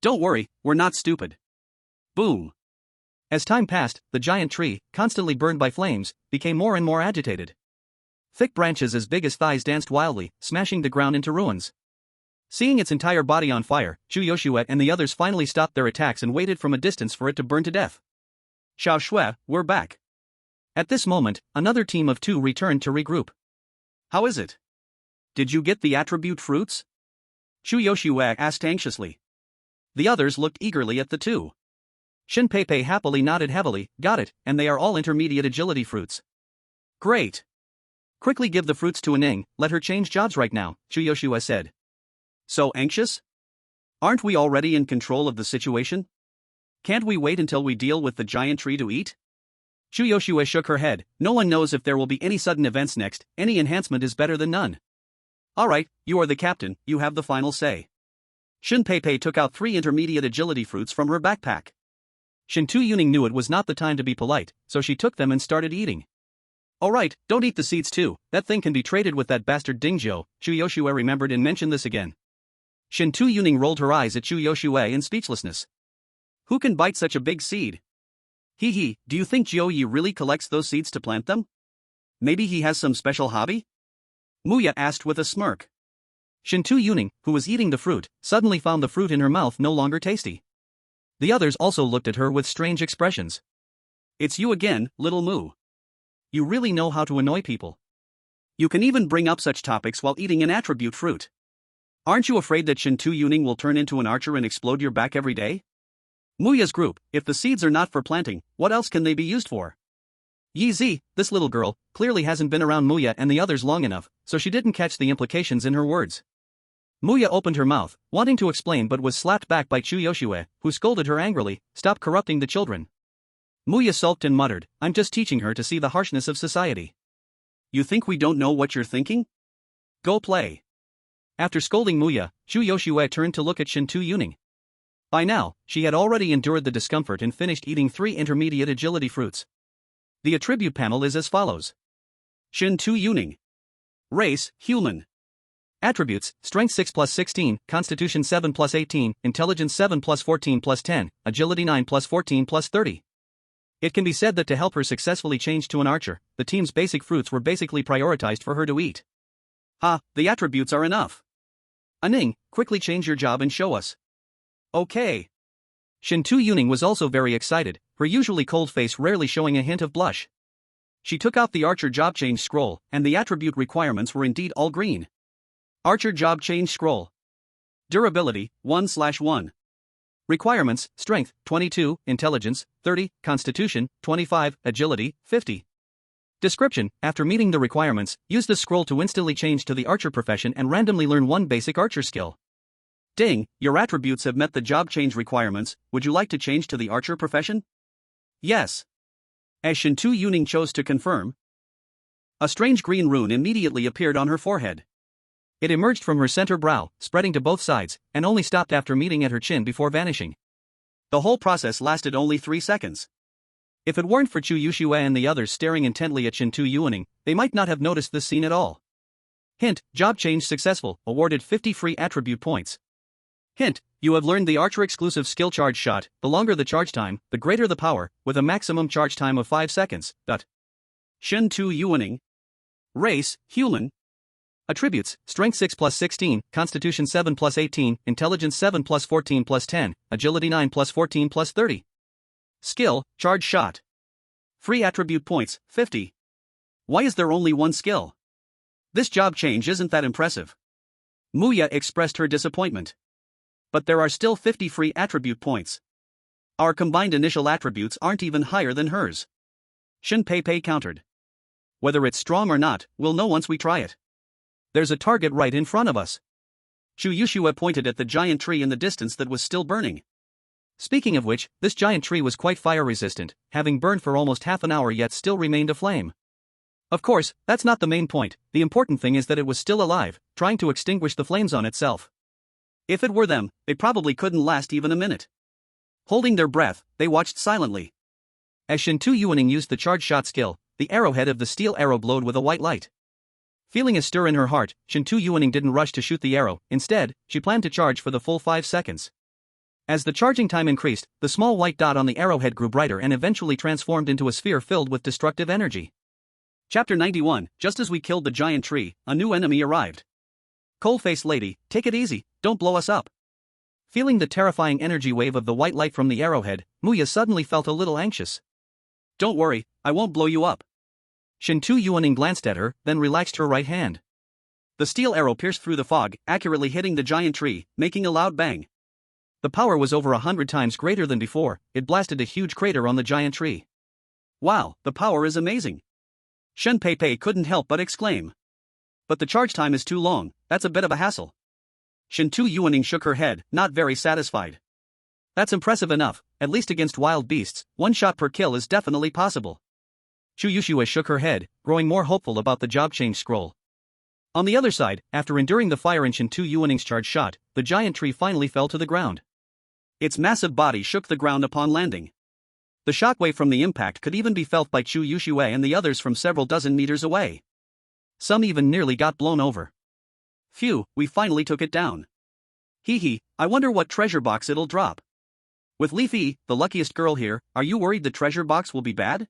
[SPEAKER 1] Don't worry, we're not stupid. Boom. As time passed, the giant tree, constantly burned by flames, became more and more agitated. Thick branches as big as thighs danced wildly, smashing the ground into ruins. Seeing its entire body on fire, Qi Yushui and the others finally stopped their attacks and waited from a distance for it to burn to death. Xiao Shui, we're back. At this moment, another team of 2 returned to regroup. How is it? Did you get the attribute fruits? Qi Yushui asked anxiously. The others looked eagerly at the 2. Shin Pei happily nodded heavily, got it, and they are all intermediate agility fruits. Great. Quickly give the fruits to Aning, let her change jobs right now, Qi Yushui said. So anxious? Aren't we already in control of the situation? Can't we wait until we deal with the giant tree to eat?
[SPEAKER 2] Chu Yoshue shook her head. No one knows if there will be any sudden events next, any enhancement is better than none. Alright, you are the captain, you have the final say. Shin Pei took out 3 intermediate agility fruits from her backpack. Shin Tu Yuning knew it was not the time to be polite, so she took them and started eating. Alright, don't eat the seeds too, that thing can be traded with that bastard Dingzhou, Chu Yoshue remembered and mentioned this again. Shin Tu Yuning rolled her eyes at Chu Yoshue in speechlessness. Who can bite such a big seed? Hee, do you think Jiu Yi really collects those seeds to plant them? Maybe he has some special hobby? Muya asked with a smirk. Shin Tu Yuning, who was eating the fruit, suddenly found the fruit in her mouth no longer tasty. The others also looked at her with strange expressions. It's you again, little Mu. You really know how to annoy people. You can even bring up such topics while eating an attribute fruit. Aren't you afraid that Shin Tu Yuning will turn into an archer and explode your back every day? Muya's group, if the seeds are not for planting, what else can they be used for? Yi Zi, this little girl, clearly hasn't been around Muya and the others long enough, so she didn't catch the implications in her words. Muya opened her mouth, wanting to explain but was slapped back by Chu Yoshue, who scolded her angrily, "Stop corrupting the children." Muya sulked and muttered, "I'm just teaching her to see the harshness of society." You think we don't know what you're thinking? Go play. After scolding Muya, Chu Yoshue turned to look at Shin Tu Yuning. By now, she had already endured the discomfort and finished eating 3 intermediate agility fruits. The attribute panel is as follows. Shin Tu Yuning. Race, human. Attributes, Strength 6 plus 16, Constitution 7 plus 18, Intelligence 7 plus 14 plus 10, Agility 9 plus 14 plus 30. It can be said that to help her successfully change to an archer, the team's basic fruits were basically prioritized for her to eat. The attributes are enough. Aning, quickly change your job and show us. Okay. Shin Tu Yuning was also very excited, her usually cold face rarely showing a hint of blush. She took out the Archer Job Change scroll, and the attribute requirements were indeed all green. Archer Job Change scroll. Durability, 1/1. Requirements, Strength, 22, Intelligence, 30, Constitution, 25, Agility, 50. Description, after meeting the requirements, use this scroll to instantly change to the archer profession and randomly learn one basic archer skill. Ding, your attributes have met the job change requirements, would you like to change to the archer profession? Yes. As Shin Tu Yuning chose to confirm, a strange green rune immediately appeared on her forehead. It emerged from her center brow, spreading to both sides, and only stopped after meeting at her chin before vanishing. The whole process lasted only 3 seconds. If it weren't for Chu Yoshue and the others staring intently at Shin Tu Yuning, they might not have noticed this scene at all. Hint, job change successful, awarded 50 free attribute points. Hint, you have learned the Archer exclusive skill charge shot, the longer the charge time, the greater the power, with a maximum charge time of 5 seconds. Shin Tu Yuning. Race, human. Attributes, Strength 6 plus 16, Constitution 7 plus 18, Intelligence 7 plus 14 plus 10, Agility 9 plus 14 plus 30. Skill, Charge Shot. Free attribute points, 50. Why is there only one skill? This job change isn't that impressive. Muya expressed her disappointment. But there are still 50 free attribute points. Our combined initial attributes aren't even higher than hers. Shin Pei countered. Whether it's strong or not, we'll know once we try it. There's a target right in front of us. Chu Yoshue pointed at the giant tree in the distance that was still burning. Speaking of which, this giant tree was quite fire resistant, having burned for almost half an hour yet still remained aflame. Of course, that's not the main point, the important thing is that it was still alive, trying to extinguish the flames on itself. If it were them, they probably couldn't last even a minute. Holding their breath, they watched silently. As Shin Tu Yuning used the charge shot skill, the arrowhead of the steel arrow glowed with a white light. Feeling a stir in her heart, Shin Tu Yuning didn't rush to shoot the arrow, instead, she planned to charge for the full 5 seconds. As the charging time increased, the small white dot on the arrowhead grew brighter and eventually transformed into a sphere filled with destructive energy. Chapter 91, just as we killed the giant tree, a new enemy arrived. Coal-faced lady, take it easy, don't blow us up. Feeling the terrifying energy wave of the white light from the arrowhead, Muya suddenly felt a little anxious. Don't worry, I won't blow you up. Shin Tu Yuning glanced at her, then relaxed her right hand. The steel arrow pierced through the fog, accurately hitting the giant tree, making a loud bang. The power was over 100 times greater than before, it blasted a huge crater on the giant tree. Wow, the power is amazing. Shin Pei couldn't help but exclaim. But the charge time is too long, that's a bit of a hassle. Shin Tu Yuning shook her head, not very satisfied. That's impressive enough, at least against wild beasts, 1 shot per kill is definitely possible.
[SPEAKER 1] Chu Yushue shook her head, growing more hopeful about the job change scroll. On the other side, after enduring the fire and Shin Tu Yuaning's charge shot, the giant tree finally fell to the ground. Its massive body shook the ground upon landing. The shockwave from the impact could even be felt by Chu Yushue and the others from several dozen meters away. Some even nearly got blown over. Phew, we finally took it down. Hee hee, I wonder what treasure box it'll drop. With Leafy, the luckiest girl here, are you worried the treasure box will be bad?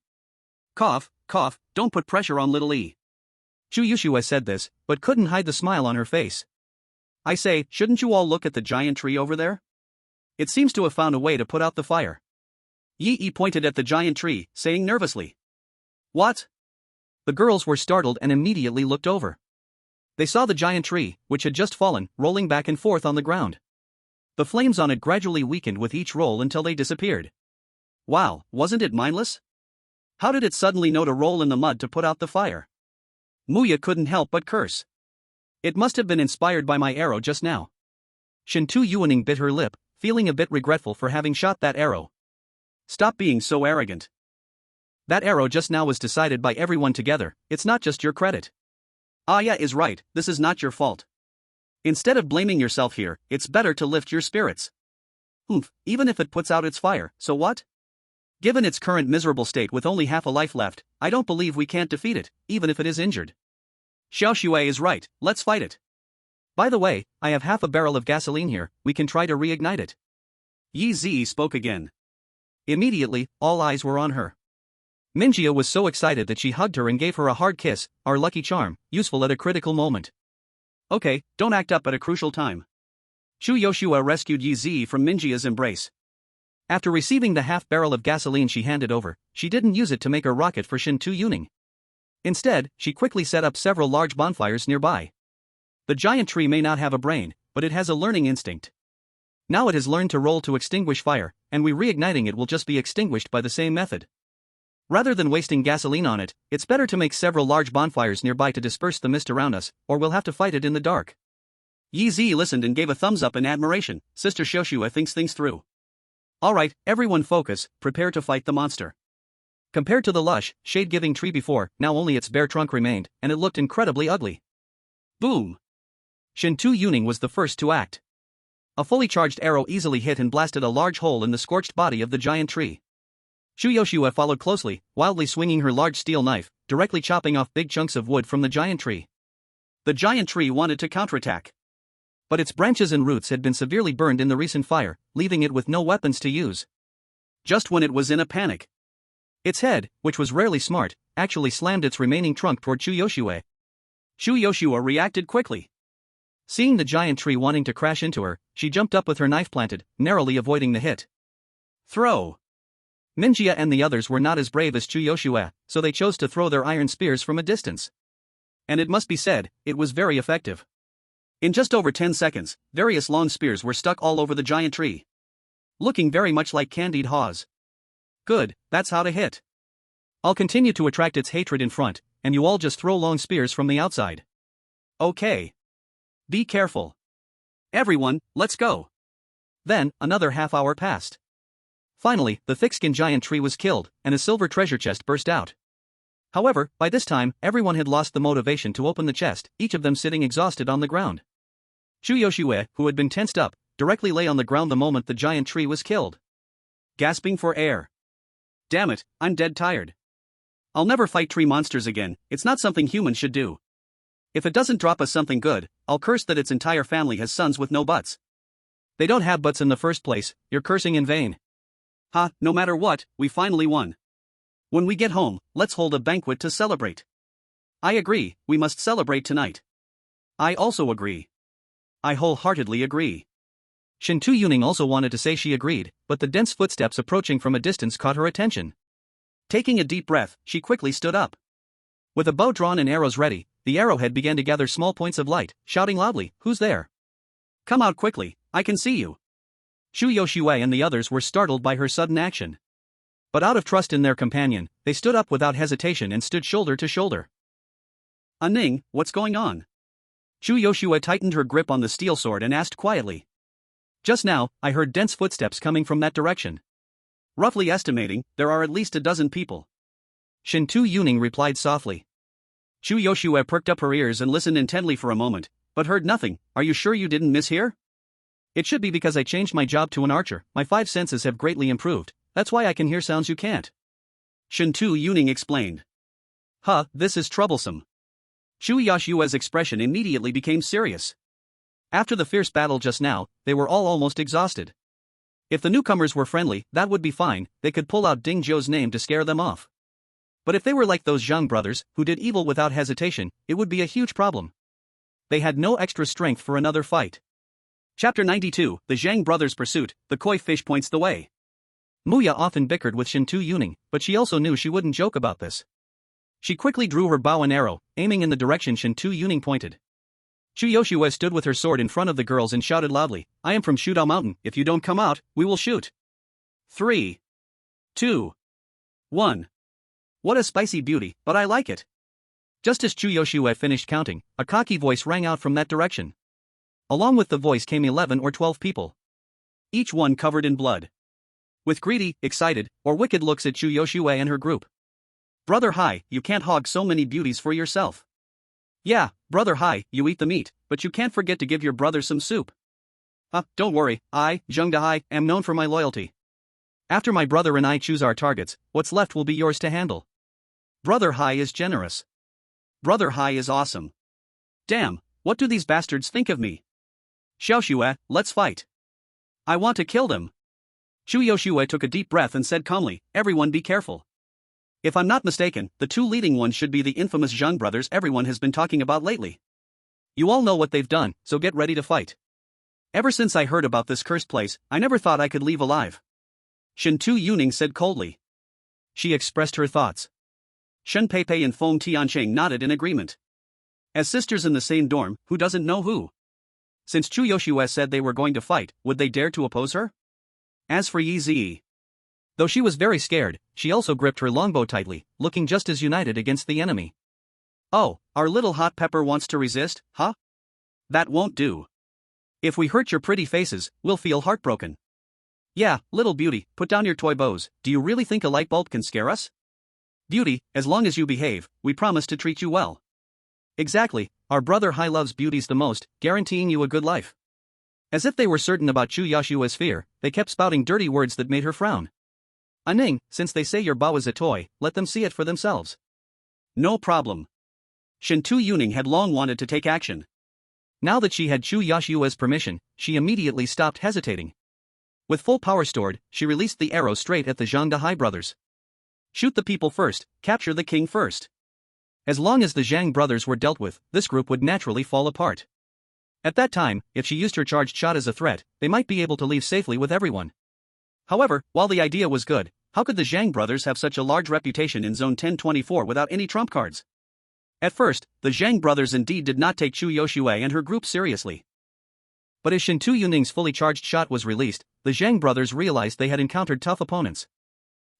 [SPEAKER 1] Cough, cough, don't put pressure on little E. Chu Yushue said this, but couldn't hide the smile on her face. I say, shouldn't you all look at the giant tree over there? It seems to have found a way to put out the fire. Yi pointed at the giant tree, saying nervously. What? The girls were startled and immediately looked over. They saw the giant tree, which had just fallen, rolling back and forth on the ground. The flames on it gradually weakened with each roll until they disappeared. Wow, wasn't it mindless? How did it suddenly know to roll in the mud to put out the fire? Muya couldn't help but curse. It must have been inspired by my arrow just now. Shin Tu Yuaning bit her lip, feeling a bit regretful for having shot that arrow. Stop being so arrogant. That arrow just now was decided by everyone together, it's not just your credit. Aya is right, this is not your fault. Instead of blaming yourself here, it's better to lift your spirits. Even if it puts out its fire, so what? Given its current miserable state with only half a life left, I don't believe we can't defeat it, even if it is injured. Xiao Shui is right, let's fight it. By the way, I have half a barrel of gasoline here, we can try to reignite it. Yi Zi spoke again. Immediately, all eyes were on her. Minjia was so excited that she hugged her and gave her a hard kiss, our lucky charm, useful at a critical moment. Okay, don't act up at a crucial time. Chu Yoshua rescued Yi Zi from Minjia's embrace. After receiving the half barrel of gasoline she handed over, she didn't use it to make a rocket for Shin Tu Yuning. Instead, she quickly set up several large bonfires nearby. The giant tree may not have a brain, but it has a learning instinct. Now it has learned to roll to extinguish fire, and reigniting it will just be extinguished by the same method. Rather than wasting gasoline on it, it's better to make several large bonfires nearby to disperse the mist around us, or we'll have to fight it in the dark. Yi Zi listened and gave a thumbs up in admiration. Sister Shoshua thinks things through. Alright, everyone focus, prepare to fight the monster. Compared to the lush, shade-giving tree before, now only its bare trunk remained, and it looked incredibly ugly. Boom! Shin Tu Yuning was the first to act. A fully charged arrow easily hit and blasted a large hole in the scorched body of the giant tree. Chu Yoshua followed closely, wildly swinging her large steel knife, directly chopping off big chunks of wood from the giant tree. The giant tree wanted to counterattack. But its branches and roots had been severely burned in the recent fire, leaving it with no weapons to use. Just when it was in a panic. Its head, which was rarely smart, actually slammed its remaining trunk toward Chu Yoshua. Chu Yoshua reacted quickly. Seeing the giant tree wanting to crash into her, she jumped up with her knife planted, narrowly avoiding the hit. Throw! Minjia and the others were not as brave as Chu Yoshua, so they chose to throw their iron spears from a distance. And it must be said, it was very effective. In just over 10 seconds, various long spears were stuck all over the giant tree. Looking very much like candied haws. Good, that's how to hit. I'll continue to attract its hatred in front, and you all just throw long spears from the outside. Okay. Be careful. Everyone, let's go. Then, another half hour passed. Finally, the thick-skinned giant tree was killed, and a silver treasure chest burst out. However, by this time, everyone had lost the motivation to open the chest, each of them sitting exhausted on the ground. Chu Yoshue, who had been tensed up, directly lay on the ground the moment the giant tree was killed. Gasping for air. Damn it, I'm dead tired. I'll never fight tree monsters again, it's not something humans should do. If it doesn't drop us something good, I'll curse that its entire family has sons with no butts. They don't have butts in the first place, you're cursing in vain. Ha, no matter what, we finally won. When we get home, let's hold a banquet to celebrate. I agree, we must celebrate tonight. I also agree. I wholeheartedly agree. Shin Tu Yuning also wanted to say she agreed, but the dense footsteps approaching from a distance caught her attention. Taking a deep breath, she quickly stood up. With a bow drawn and arrows ready, the arrowhead began to gather small points of light, shouting loudly, "Who's there? Come out quickly, I can see you." Chu Yoshue and the others were startled by her sudden action. But out of trust in their companion, they stood up without hesitation and stood shoulder to shoulder. Ning, what's going on? Chu Yoshue tightened her grip on the steel sword and asked quietly. Just now, I heard dense footsteps coming from that direction. Roughly estimating, there are at least a dozen people. Shintu Yuning replied softly.
[SPEAKER 2] Chu Yoshue perked up her ears and listened intently for a moment, but heard nothing. Are you sure you didn't mishear?
[SPEAKER 1] It should be because I changed my job to an archer. My 5 senses have greatly improved. That's why I can hear sounds you can't.
[SPEAKER 2] Shintu Yuning explained.
[SPEAKER 1] Huh, this is troublesome.
[SPEAKER 2] Chu Yoshue's expression immediately became serious.
[SPEAKER 1] After the fierce battle just now, they were all almost exhausted. If the newcomers were friendly, that would be fine, they could pull out Ding Zhou's name to scare them off. But if they were like those Zhang brothers, who did evil without hesitation, it would be a huge problem. They had no extra strength for another fight.
[SPEAKER 2] Chapter 92, The Zhang Brothers' Pursuit, The Koi Fish Points the Way.
[SPEAKER 1] Muya often bickered with Shintu Yuning, but she also knew she wouldn't joke about this. She quickly drew her bow and arrow, aiming in the direction Shintu Yuning pointed. Chu Yoshue stood with her sword in front of the girls and shouted loudly, I am from Shudao Mountain, if you don't come out, we will shoot.
[SPEAKER 2] 3, 2, 1.
[SPEAKER 1] What a spicy beauty, but I like it. Just as Chu Yoshue finished counting, a cocky voice rang out from that direction. Along with the voice came 11 or 12 people.
[SPEAKER 2] Each one covered in blood. With greedy, excited, or wicked looks at Chu Yoshue and her group. Brother Hai, you can't hog so many beauties for yourself.
[SPEAKER 1] Yeah, Brother Hai, you eat the meat, but you can't forget to give your brother some soup.
[SPEAKER 2] Don't worry, I, Zheng Dahai, am known for my loyalty.
[SPEAKER 1] After my brother and I choose our targets, what's left will be yours to handle.
[SPEAKER 2] Brother Hai is generous. Brother Hai is awesome. Damn, what do these bastards think of me? Xiaoxue, let's fight. I want to kill them. Chu Yoshue took a deep breath and said calmly, everyone be careful. If I'm not mistaken, the 2 leading ones should be the infamous Zhang brothers everyone has been talking about lately.
[SPEAKER 1] You all know what they've done, so get ready to fight.
[SPEAKER 2] Ever since I heard about this cursed place, I never thought I could leave alive. Shintu Yuning said coldly.
[SPEAKER 1] She expressed her thoughts.
[SPEAKER 2] Shen Peipei and Feng Tiancheng nodded in agreement. As sisters in the same dorm, who doesn't know who? Since Chu Yoshue said they were going to fight, would they dare to oppose her? As for Yi Ziyi,
[SPEAKER 1] though she was very scared, she also gripped her longbow tightly, looking just as united against the enemy.
[SPEAKER 2] Oh, our little hot pepper wants to resist, huh? That won't do. If we hurt your pretty faces, we'll feel heartbroken.
[SPEAKER 1] Yeah, little beauty, put down your toy bows, do you really think a light bulb can scare us?
[SPEAKER 2] Beauty, as long as you behave, we promise to treat you well.
[SPEAKER 1] Exactly, our brother Hai loves beauties the most, guaranteeing you a good life. As if they were certain about Chu Yoshue's fear, they kept spouting dirty words that made her frown. Aning, since they say your bow is a toy, let them see it for themselves.
[SPEAKER 2] No problem. Shintu Yuning had long wanted to take action.
[SPEAKER 1] Now that she had Chu Yoshue's permission, she immediately stopped hesitating. With full power stored, she released the arrow straight at the Zhang Dahai brothers. Shoot the people first, capture the king first. As long as the Zhang brothers were dealt with, this group would naturally fall apart. At that time, if she used her charged shot as a threat, they might be able to leave safely with everyone. However, while the idea was good, how could the Zhang brothers have such a large reputation in Zone 1024 without any trump cards? At first, the Zhang brothers indeed did not take Chu Yoshue and her group seriously. But as Shintu Yuning's fully charged shot was released, the Zhang brothers realized they had encountered tough opponents.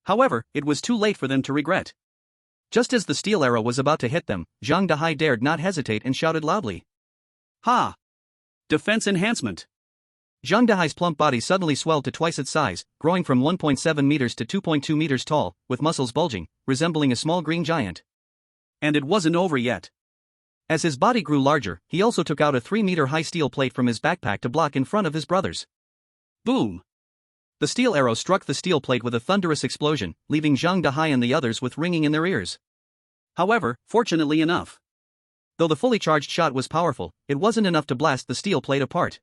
[SPEAKER 1] However, it was too late for them to regret. Just as the steel arrow was about to hit them, Zhang Dahai dared not hesitate and shouted loudly.
[SPEAKER 2] Ha! Defense enhancement!
[SPEAKER 1] Zhang Dahai's plump body suddenly swelled to twice its size, growing from 1.7 meters to 2.2 meters tall, with muscles bulging, resembling a small green giant.
[SPEAKER 2] And it wasn't over yet.
[SPEAKER 1] As his body grew larger, he also took out a 3-meter-high steel plate from his backpack to block in front of his brothers.
[SPEAKER 2] Boom!
[SPEAKER 1] The steel arrow struck the steel plate with a thunderous explosion, leaving Zhang Dahai and the others with ringing in their ears.
[SPEAKER 2] However, fortunately enough,
[SPEAKER 1] though the fully charged shot was powerful, it wasn't enough to blast the steel plate apart.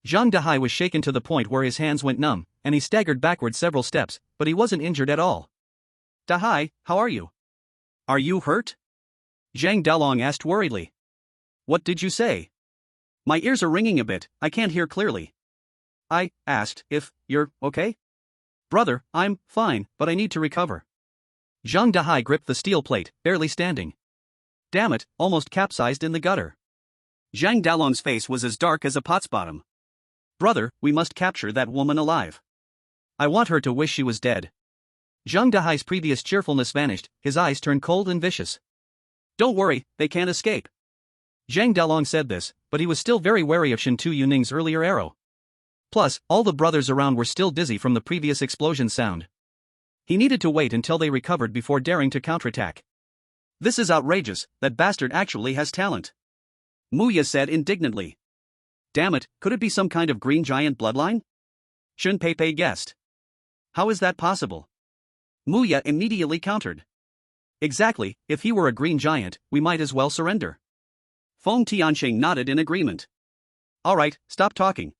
[SPEAKER 1] Zhang Dahai was shaken to the point where his hands went numb, and he staggered backward several steps, but he wasn't injured at all.
[SPEAKER 2] Dahai, how are you? Are you hurt? Zhang Dalong asked worriedly. What did you say? My ears are ringing a bit, I can't hear clearly. I asked if you're okay?
[SPEAKER 1] Brother, I'm fine, but I need to recover. Zhang Dahai gripped the steel plate, barely standing. Damn it, almost capsized in the gutter.
[SPEAKER 2] Zhang Dalong's face was as dark as a pot's bottom.
[SPEAKER 1] Brother, we must capture that woman alive. I want her to wish she was dead. Zhang Dahai's previous cheerfulness vanished, his eyes turned cold and vicious.
[SPEAKER 2] Don't worry, they can't escape.
[SPEAKER 1] Zhang Dalong said this, but he was still very wary of Shintu Yuning's earlier arrow. Plus, all the brothers around were still dizzy from the previous explosion sound. He needed to wait until they recovered before daring to counterattack.
[SPEAKER 2] This is outrageous, that bastard actually has talent. Muya said indignantly. Damn it, could it be some kind of green giant bloodline? Shun Pei guessed. How is that possible? Muya immediately countered. Exactly, if he were a green giant, we might as well surrender. Feng Tianqing nodded in agreement. Alright, stop talking.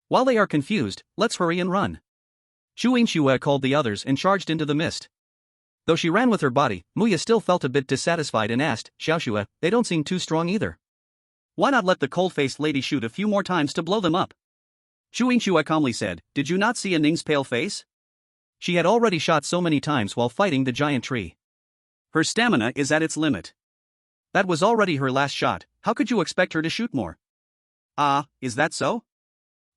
[SPEAKER 2] While they are confused, let's hurry and run. Xu Yingxue called the others and charged into the mist. Though she ran with her body, Muya still felt a bit dissatisfied and asked, Xiaoxue, they don't seem too strong either. Why not let the cold-faced lady shoot a few more times to blow them up? Xu Yingxue calmly said, did you not see a Ning's pale face? She had already shot so many times while fighting the giant tree. Her stamina is at its limit. That was already her last shot, how could you expect her to shoot more? Ah, is that so?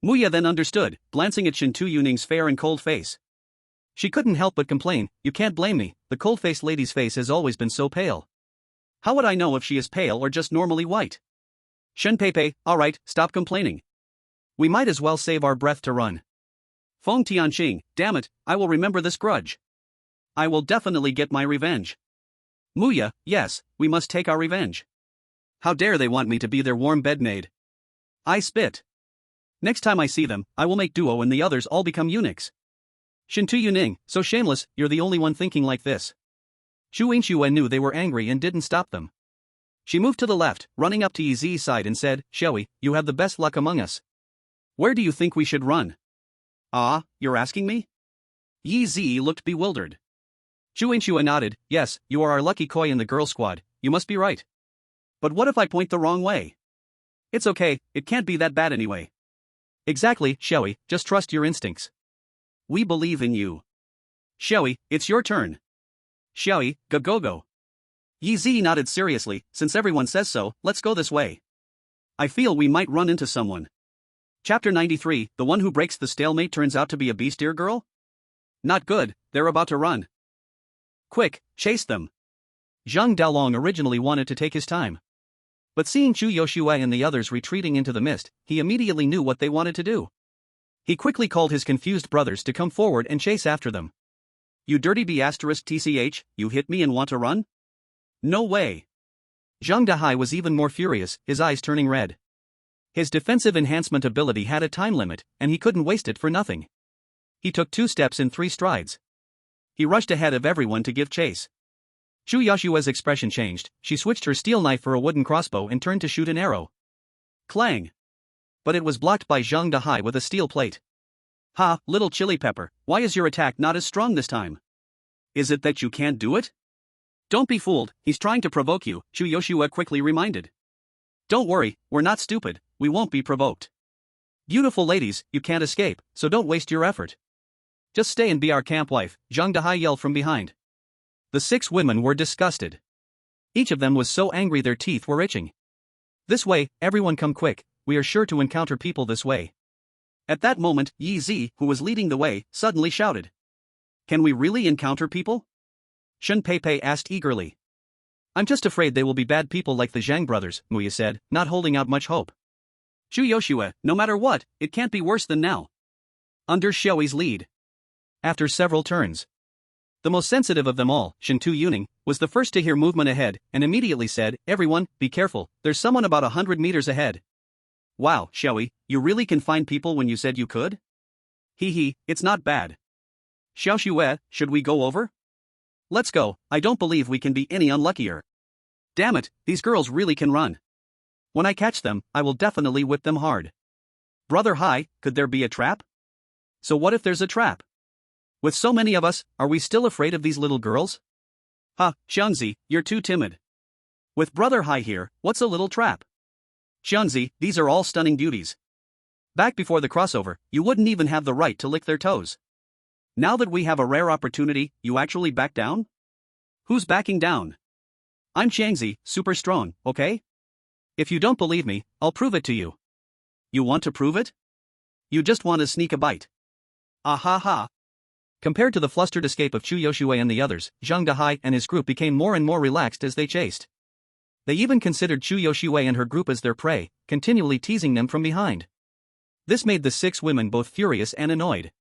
[SPEAKER 2] Muya then understood, glancing at Shin Tu Yuning's fair and cold face. She couldn't help but complain, you can't blame me, the cold-faced lady's face has always been so pale. How would I know if she is pale or just normally white? Shen Pei, alright, stop complaining. We might as well save our breath to run. Feng Tianqing, damn it, I will remember this grudge. I will definitely get my revenge. Muya, yes, we must take our revenge. How dare they want me to be their warm bedmaid? I spit. Next time I see them, I will make Duo and the others all become eunuchs. Shin Tu Yuning, so shameless, you're the only one thinking like this. Xu Yingxue knew they were angry and didn't stop them. She moved to the left, running up to Yi Zi's side and said, Xiaoi, you have the best luck among us. Where do you think we should run? Ah, you're asking me? Yi Zi looked bewildered. Xu Yingxue nodded, yes, you are our lucky koi in the girl squad, you must be right. But what if I point the wrong way? It's okay, it can't be that bad anyway. Exactly, Xiaoi, just trust your instincts. We believe in you. Xiaoi, it's your turn. Xiaoi, go. Yi Zi nodded seriously, since everyone says so, let's go this way. I feel we might run into someone. Chapter 93, the one who breaks the stalemate turns out to be a beast-ear girl? Not good, they're about to run. Quick, chase them. Zhang Daolong originally wanted to take his time. But seeing Chu Yoshue and the others retreating into the mist, he immediately knew what they wanted to do. He quickly called his confused brothers to come forward and chase after them. You dirty B***TCH, you hit me and want to run? No way. Zhang Dahai was even more furious, his eyes turning red. His defensive enhancement ability had a time limit, and he couldn't waste it for nothing. He took 2 steps in 3 strides. He rushed ahead of everyone to give chase. Xu Yoshue's expression changed, she switched her steel knife for a wooden crossbow and turned to shoot an arrow. Clang! But it was blocked by Zhang Dahai with a steel plate. Ha, little chili pepper, why is your attack not as strong this time? Is it that you can't do it? Don't be fooled, he's trying to provoke you, Xu Yoshue quickly reminded. Don't worry, we're not stupid, we won't be provoked. Beautiful ladies, you can't escape, so don't waste your effort. Just stay and be our camp wife, Zhang Dahai yelled from behind. The 6 women were disgusted. Each of them was so angry their teeth were itching. This way, everyone come quick, we are sure to encounter people this way. At that moment, Yi Zi, who was leading the way, suddenly shouted. Can we really encounter people? Shen Pei asked eagerly. I'm just afraid they will be bad people like the Zhang brothers, Muya said, not holding out much hope. Xu Yoshue, no matter what, it can't be worse than now. Under Xiaoi's lead. After several turns. The most sensitive of them all, Shin Tu Yuning, was the first to hear movement ahead, and immediately said, everyone, be careful, there's someone about 100 meters ahead. Wow, Xiaoi, you really can find people when you said you could? Hee, it's not bad. Xiaoxue, should we go over? Let's go, I don't believe we can be any unluckier. Damn it, these girls really can run. When I catch them, I will definitely whip them hard. Brother Hai, could there be a trap? So what if there's a trap? With so many of us, are we still afraid of these little girls? Ha, Xianzi, you're too timid. With Brother Hai here, what's a little trap? Xianzi, these are all stunning beauties. Back before the crossover, you wouldn't even have the right to lick their toes. Now that we have a rare opportunity, you actually back down? Who's backing down? I'm Xiangzi, super strong, okay? If you don't believe me, I'll prove it to you. You want to prove it? You just want to sneak a bite. Ah ha ha. Compared to the flustered escape of Chu Yoshue and the others, Zhang Dahai and his group became more and more relaxed as they chased. They even considered Chu Yoshue and her group as their prey, continually teasing them from behind. This made the 6 women both furious and annoyed.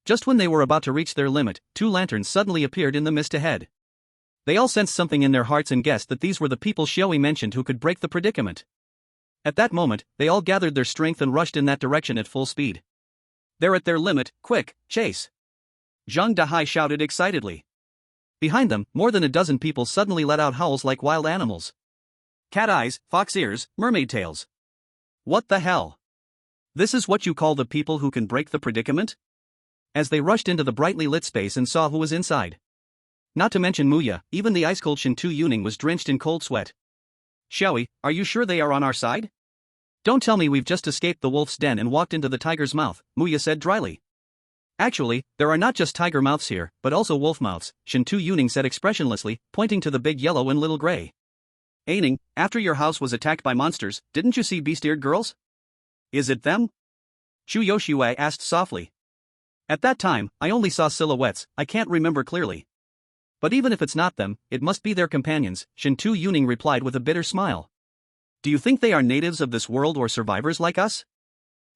[SPEAKER 1] Just when they were about to reach their limit, two lanterns suddenly appeared in the mist ahead. They all sensed something in their hearts and guessed that these were the people Xiaoyi mentioned who could break the predicament. At that moment, they all gathered their strength and rushed in that direction at full speed. They're at their limit, quick, chase! Zhang Dahai shouted excitedly. Behind them, more than a dozen people suddenly let out howls like wild animals. Cat eyes, fox ears, mermaid tails. What the hell? This is what you call the people who can break the predicament? As they rushed into the brightly lit space and saw who was inside. Not to mention Muya, even the ice-cold Shintu Yuning was drenched in cold sweat. Xiaoyi, are you sure they are on our side? Don't tell me we've just escaped the wolf's den and walked into the tiger's mouth, Muya said dryly. Actually, there are not just tiger mouths here, but also wolf mouths, Shintu Yuning said expressionlessly, pointing to the big yellow and little gray. Aining, after your house was attacked by monsters, didn't you see beast-eared girls? Is it them? Chu Yoshue asked softly. At that time, I only saw silhouettes, I can't remember clearly. But even if it's not them, it must be their companions, Shintu Yuning replied with a bitter smile. Do you think they are natives of this world or survivors like us?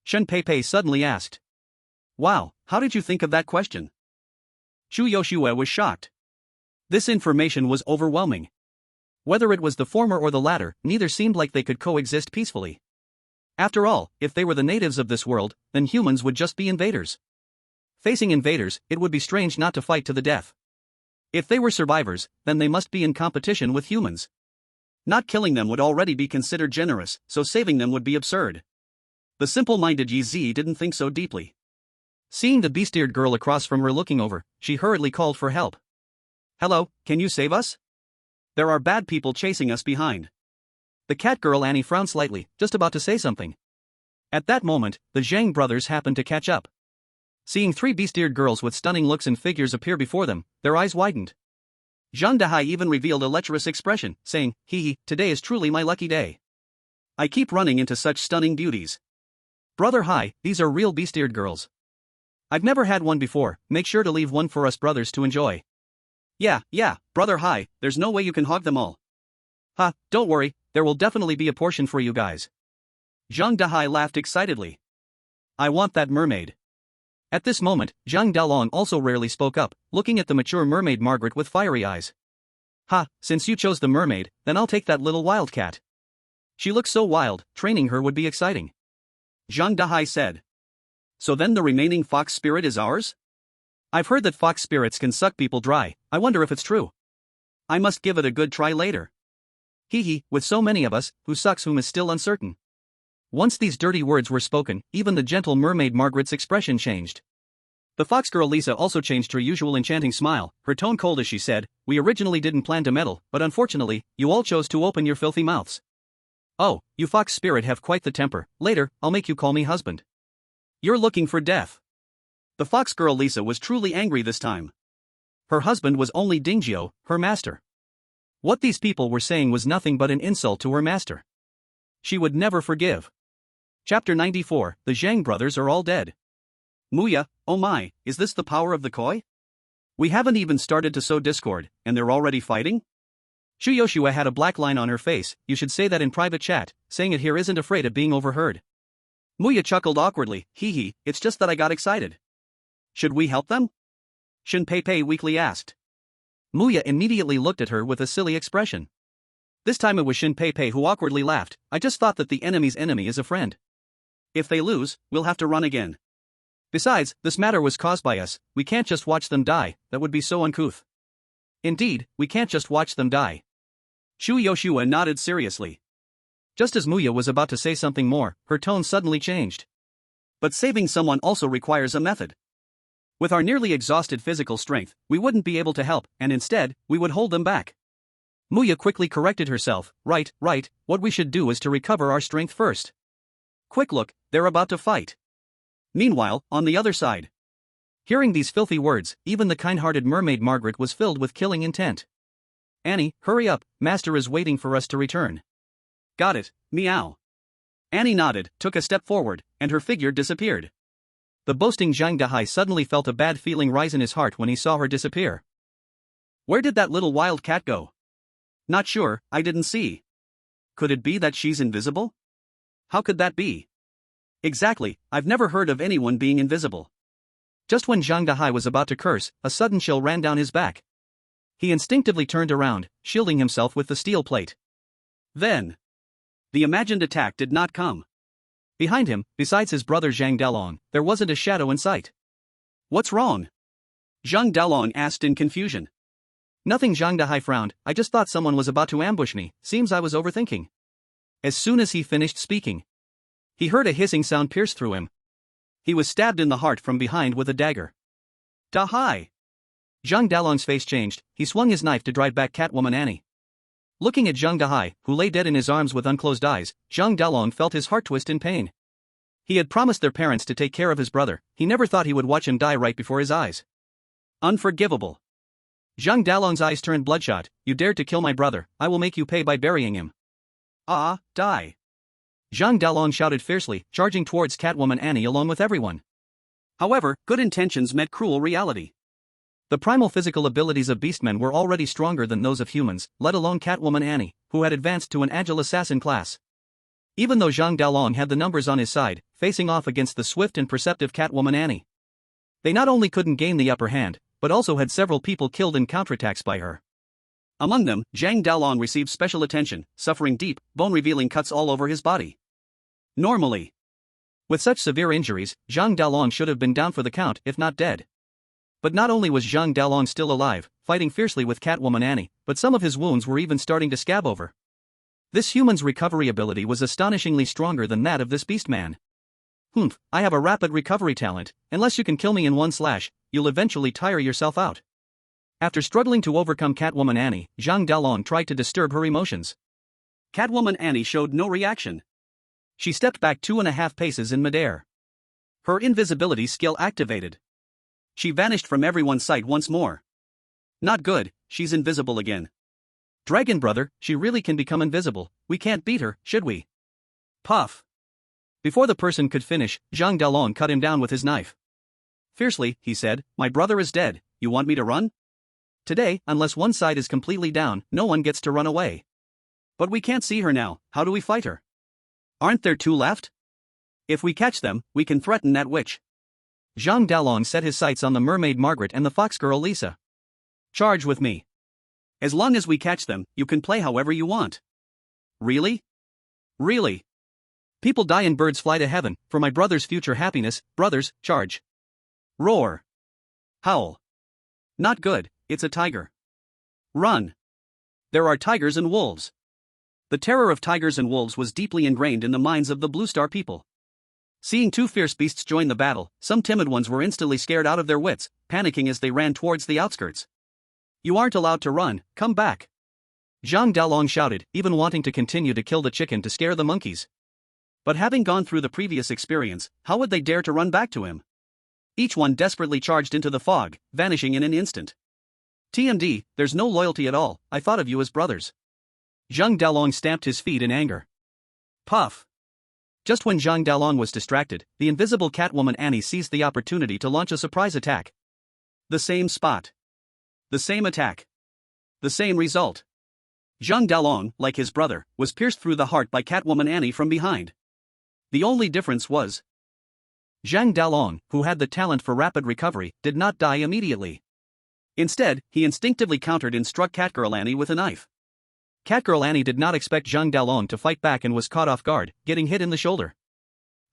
[SPEAKER 1] Shen Peipei suddenly asked. Wow, how did you think of that question? Chu Yoshue was shocked. This information was overwhelming. Whether it was the former or the latter, neither seemed like they could coexist peacefully. After all, if they were the natives of this world, then humans would just be invaders. Facing invaders, it would be strange not to fight to the death. If they were survivors, then they must be in competition with humans. Not killing them would already be considered generous, so saving them would be absurd. The simple-minded Yi Zi didn't think so deeply. Seeing the beast-eared girl across from her looking over, she hurriedly called for help. Hello, can you save us? There are bad people chasing us behind. The cat girl Annie frowned slightly, just about to say something. At that moment, the Zhang brothers happened to catch up. Seeing three beast-eared girls with stunning looks and figures appear before them, their eyes widened. Zhang Dahai even revealed a lecherous expression, saying, hee, today is truly my lucky day. I keep running into such stunning beauties. Brother Hai, these are real beast-eared girls. I've never had one before, make sure to leave one for us brothers to enjoy. Yeah, brother Hai, there's no way you can hog them all. Ha, don't worry, there will definitely be a portion for you guys. Zhang Dahai laughed excitedly. I want that mermaid. At this moment, Zhang Dalong also rarely spoke up, looking at the mature mermaid Margaret with fiery eyes. Ha, since you chose the mermaid, then I'll take that little wildcat. She looks so wild, training her would be exciting. Zhang Dahai said. So then the remaining fox spirit is ours? I've heard that fox spirits can suck people dry, I wonder if it's true. I must give it a good try later. Hee, with so many of us, who sucks whom is still uncertain. Once these dirty words were spoken, even the gentle mermaid Margaret's expression changed. The fox girl Lisa also changed her usual enchanting smile, her tone cold as she said, we originally didn't plan to meddle, but unfortunately, you all chose to open your filthy mouths. Oh, you fox spirit have quite the temper, later, I'll make you call me husband. You're looking for death. The fox girl Lisa was truly angry this time. Her husband was only Dingjio, her master. What these people were saying was nothing but an insult to her master. She would never forgive. Chapter 94, the Zhang brothers are all dead. Muya, oh my, is this the power of the koi? We haven't even started to sow discord, and they're already fighting? Chu Yoshua had a black line on her face, you should say that in private chat, saying it here isn't afraid of being overheard. Muya chuckled awkwardly, hee, it's just that I got excited. Should we help them? Shen Peipei weakly asked. Muya immediately looked at her with a silly expression. This time it was Shen Peipei who awkwardly laughed, I just thought that the enemy's enemy is a friend. If they lose, we'll have to run again. Besides, this matter was caused by us, we can't just watch them die, that would be so uncouth. Indeed, we can't just watch them die. Chu Yoshua nodded seriously. Just as Muya was about to say something more, her tone suddenly changed. But saving someone also requires a method. With our nearly exhausted physical strength, we wouldn't be able to help, and instead, we would hold them back. Muya quickly corrected herself, right, what we should do is to recover our strength first. Quick look, they're about to fight. Meanwhile, on the other side. Hearing these filthy words, even the kind-hearted mermaid Margaret was filled with killing intent. Annie, hurry up, master is waiting for us to return. Got it, meow. Annie nodded, took a step forward, and her figure disappeared. The boasting Zhang Dahai suddenly felt a bad feeling rise in his heart when he saw her disappear. Where did that little wild cat go? Not sure, I didn't see. Could it be that she's invisible? How could that be? Exactly, I've never heard of anyone being invisible. Just when Zhang Dahai was about to curse, a sudden chill ran down his back. He instinctively turned around, shielding himself with the steel plate.
[SPEAKER 2] Then, the imagined attack did not come.
[SPEAKER 1] Behind him, besides his brother Zhang Dalong, there wasn't a shadow in sight.
[SPEAKER 2] What's wrong? Zhang Dalong asked in confusion.
[SPEAKER 1] Nothing, Zhang Dahai frowned. I just thought someone was about to ambush me, seems I was overthinking. As soon as he finished speaking, he heard a hissing sound pierce through him. He was stabbed in the heart from behind with a dagger.
[SPEAKER 2] Dahai!
[SPEAKER 1] Zhang Dalong's face changed, he swung his knife to drive back Catwoman Annie. Looking at Zhang Dahai, who lay dead in his arms with unclosed eyes, Zhang Dalong felt his heart twist in pain. He had promised their parents to take care of his brother, he never thought he would watch him die right before his eyes.
[SPEAKER 2] Unforgivable.
[SPEAKER 1] Zhang Dalong's eyes turned bloodshot. You dared to kill my brother, I will make you pay by burying him.
[SPEAKER 2] Die.
[SPEAKER 1] Zhang Dalong shouted fiercely, charging towards Catwoman Annie along with everyone.
[SPEAKER 2] However, good intentions met cruel reality.
[SPEAKER 1] The primal physical abilities of beastmen were already stronger than those of humans, let alone Catwoman Annie, who had advanced to an agile assassin class. Even though Zhang Dalong had the numbers on his side, facing off against the swift and perceptive Catwoman Annie, they not only couldn't gain the upper hand, but also had several people killed in counterattacks by her.
[SPEAKER 2] Among them, Zhang Dalong received special attention, suffering deep, bone-revealing cuts all over his body. Normally,
[SPEAKER 1] with such severe injuries, Zhang Dalong should have been down for the count, if not dead. But not only was Zhang Dalong still alive, fighting fiercely with Catwoman Annie, but some of his wounds were even starting to scab over. This human's recovery ability was astonishingly stronger than that of this beastman. Humph, I have a rapid recovery talent, unless you can kill me in one slash, you'll eventually tire yourself out. After struggling to overcome Catwoman Annie, Zhang Dalong tried to disturb her emotions.
[SPEAKER 2] Catwoman Annie showed no reaction.
[SPEAKER 1] She stepped back 2.5 paces in midair.
[SPEAKER 2] Her invisibility skill activated. She vanished from everyone's sight once more. Not good, she's invisible again.
[SPEAKER 1] Dragon brother, she really can become invisible, we can't beat her, should we?
[SPEAKER 2] Puff.
[SPEAKER 1] Before the person could finish, Zhang Dalong cut him down with his knife. Fiercely, he said, my brother is dead, you want me to run? Today, unless one side is completely down, no one gets to run away.
[SPEAKER 2] But we can't see her now, how do we fight her? Aren't there 2 left? If we catch them, we can threaten that witch.
[SPEAKER 1] Zhang Dalong set his sights on the mermaid Margaret and the fox girl Lisa.
[SPEAKER 2] Charge with me. As long as we catch them, you can play however you want. Really? Really?
[SPEAKER 1] People die and birds fly to heaven, for my brother's future happiness, brothers, charge.
[SPEAKER 2] Roar. Howl. Not good, it's a tiger. Run. There are tigers and wolves. The terror of tigers and wolves was deeply ingrained in the minds of the Blue Star people. Seeing 2 fierce beasts join the battle, some timid ones were instantly scared out of their wits, panicking as they ran towards the outskirts. You aren't allowed to run, come back.
[SPEAKER 1] Zhang Dalong shouted, even wanting to continue to kill the chicken to scare the monkeys.
[SPEAKER 2] But having gone through the previous experience, how would they dare to run back to him? Each one desperately charged into the fog, vanishing in an instant. TMD, there's no loyalty at all, I thought of you as brothers.
[SPEAKER 1] Zhang Dalong stamped his feet in anger.
[SPEAKER 2] Puff.
[SPEAKER 1] Just when Zhang Dalong was distracted, the invisible Catwoman Annie seized the opportunity to launch a surprise attack.
[SPEAKER 2] The same spot. The same attack. The same result. Zhang Dalong, like his brother, was pierced through the heart by Catwoman Annie from behind. The only difference was,
[SPEAKER 1] Zhang Dalong, who had the talent for rapid recovery, did not die immediately.
[SPEAKER 2] Instead, he instinctively countered and struck Catgirl Annie with a knife.
[SPEAKER 1] Catgirl Annie did not expect Zhang Dalong to fight back and was caught off guard, getting hit in the shoulder.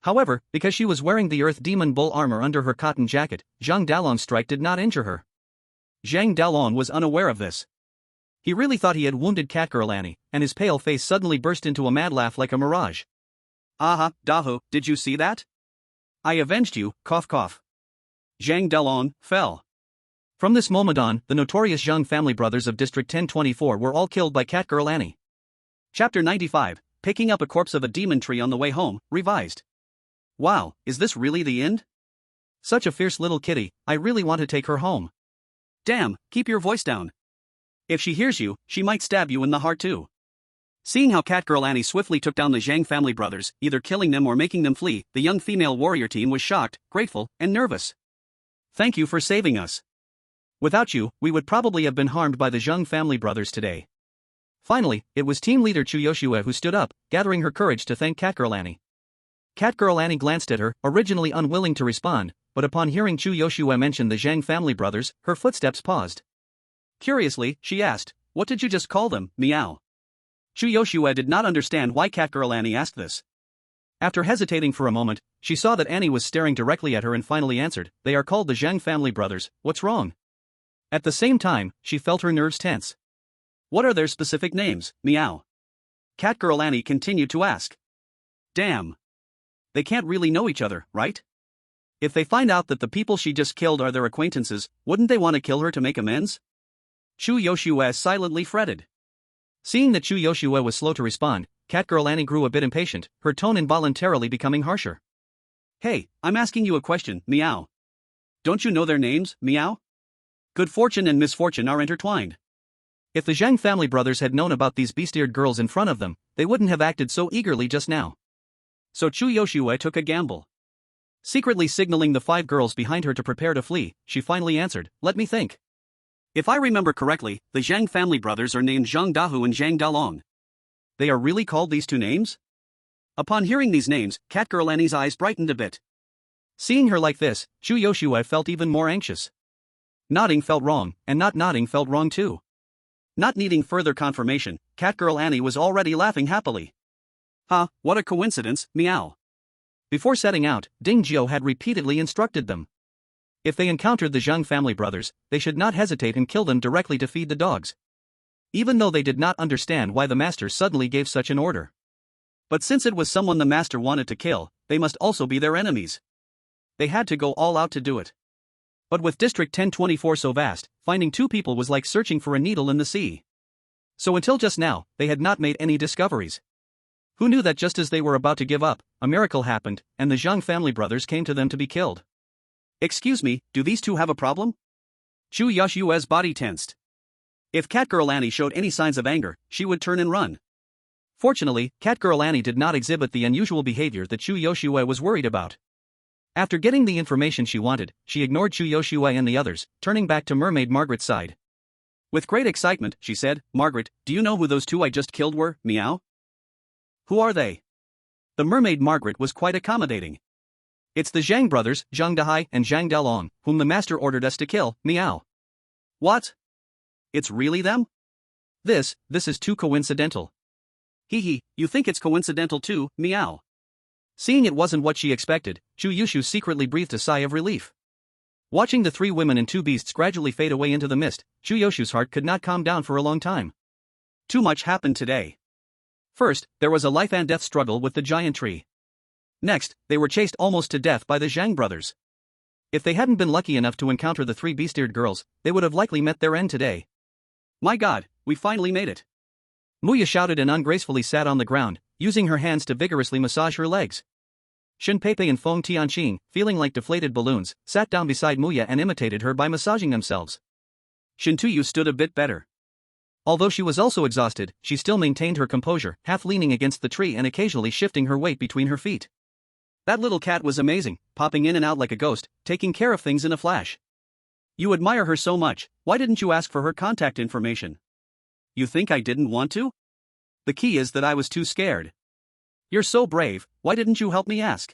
[SPEAKER 1] However, because she was wearing the Earth Demon Bull armor under her cotton jacket, Zhang Dalong's strike did not injure her. Zhang Dalong was unaware of this. He really thought he had wounded Catgirl Annie, and his pale face suddenly burst into a mad laugh like a mirage.
[SPEAKER 2] Aha, Dahu, did you see that? I avenged you, cough cough. Zhang Dalong fell.
[SPEAKER 1] From this moment on, the notorious Zhang family brothers of District 1024 were all killed by Catgirl Annie.
[SPEAKER 2] Chapter 95, Picking up a corpse of a demon tree on the way home, revised. Wow, is this really the end?
[SPEAKER 1] Such a fierce little kitty, I really want to take her home.
[SPEAKER 2] Damn, keep your voice down. If she hears you, she might stab you in the heart too. Seeing how Catgirl Annie swiftly took down the Zhang family brothers, either killing them or making them flee, the young female warrior team was shocked, grateful, and nervous.
[SPEAKER 1] Thank you for saving us. Without you, we would probably have been harmed by the Zhang family brothers today. Finally, it was team leader Chu Yoshua who stood up, gathering her courage to thank Catgirl Annie. Catgirl Annie glanced at her, originally unwilling to respond, but upon hearing Chu Yoshua mention the Zhang family brothers, her footsteps paused.
[SPEAKER 2] Curiously, she asked, "What did you just call them, meow?" Chu Yoshua did not understand why Catgirl Annie asked this.
[SPEAKER 1] After hesitating for a moment, she saw that Annie was staring directly at her and finally answered, "They are called the Zhang family brothers, what's wrong?" At the same time, she felt her nerves tense.
[SPEAKER 2] "What are their specific names, meow?" Catgirl Annie continued to ask. Damn. They can't really know each other, right? If they find out that the people she just killed are their acquaintances, wouldn't they want to kill her to make amends? Chu Yoshua silently fretted.
[SPEAKER 1] Seeing that Chu Yoshua was slow to respond, Catgirl Annie grew a bit impatient, her tone involuntarily becoming harsher.
[SPEAKER 2] "Hey, I'm asking you a question, meow. Don't you know their names, meow? Good fortune and misfortune are intertwined."
[SPEAKER 1] If the Zhang family brothers had known about these beast-eared girls in front of them, they wouldn't have acted so eagerly just now.
[SPEAKER 2] So Chu Yoshua took a gamble.
[SPEAKER 1] Secretly signaling the 5 girls behind her to prepare to flee, she finally answered, "Let me think.
[SPEAKER 2] If I remember correctly, the Zhang family brothers are named Zhang Dahu and Zhang Dalong. They are really called these 2 names? Upon hearing these names, Catgirl Annie's eyes brightened a bit.
[SPEAKER 1] Seeing her like this, Chu Yoshua felt even more anxious. Nodding felt wrong, and not nodding felt wrong too.
[SPEAKER 2] Not needing further confirmation, Catgirl Annie was already laughing happily. What a coincidence, meow.
[SPEAKER 1] Before setting out, Ding Jiao had repeatedly instructed them. If they encountered the Zhang family brothers, they should not hesitate and kill them directly to feed the dogs. Even though they did not understand why the master suddenly gave such an order.
[SPEAKER 2] But since it was someone the master wanted to kill, they must also be their enemies. They had to go all out to do it.
[SPEAKER 1] But with District 1024 so vast, finding 2 people was like searching for a needle in the sea. So until just now, they had not made any discoveries. Who knew that just as they were about to give up, a miracle happened, and the Zhang family brothers came to them to be killed.
[SPEAKER 2] "Excuse me, do these 2 have a problem?" Chu Yoshua's body tensed. If Catgirl Annie showed any signs of anger, she would turn and run.
[SPEAKER 1] Fortunately, Catgirl Annie did not exhibit the unusual behavior that Chu Yoshua was worried about. After getting the information she wanted, she ignored Chu Yoshua and the others, turning back to Mermaid Margaret's side.
[SPEAKER 2] With great excitement, she said, "Margaret, do you know who those 2 I just killed were, meow?" "Who are they?"
[SPEAKER 1] The Mermaid Margaret was quite accommodating. "It's the Zhang brothers, Zhang Dahai and Zhang Dalong, whom the master ordered us to kill, meow."
[SPEAKER 2] "What? It's really them?"
[SPEAKER 1] This is too coincidental."
[SPEAKER 2] "Hee, you think it's coincidental too, meow."
[SPEAKER 1] Seeing it wasn't what she expected, Chu Yushu secretly breathed a sigh of relief. Watching the 3 women and 2 beasts gradually fade away into the mist, Chu Yoshu's heart could not calm down for a long time.
[SPEAKER 2] Too much happened today.
[SPEAKER 1] First, there was a life and death struggle with the giant tree. Next, they were chased almost to death by the Zhang brothers. If they hadn't been lucky enough to encounter the 3 beast-eared girls, they would have likely met their end today.
[SPEAKER 2] "My God, we finally made it!"
[SPEAKER 1] Muya shouted and ungracefully sat on the ground, using her hands to vigorously massage her legs. Shen Peipei and Feng Tianqing, feeling like deflated balloons, sat down beside Muya and imitated her by massaging themselves.
[SPEAKER 2] Shen Tuyu stood a bit better.
[SPEAKER 1] Although she was also exhausted, she still maintained her composure, half leaning against the tree and occasionally shifting her weight between her feet.
[SPEAKER 2] That little cat was amazing, popping in and out like a ghost, taking care of things in a flash. You admire her so much, why didn't you ask for her contact information? You think I didn't want to? The key is that I was too scared. You're so brave, why didn't you help me ask?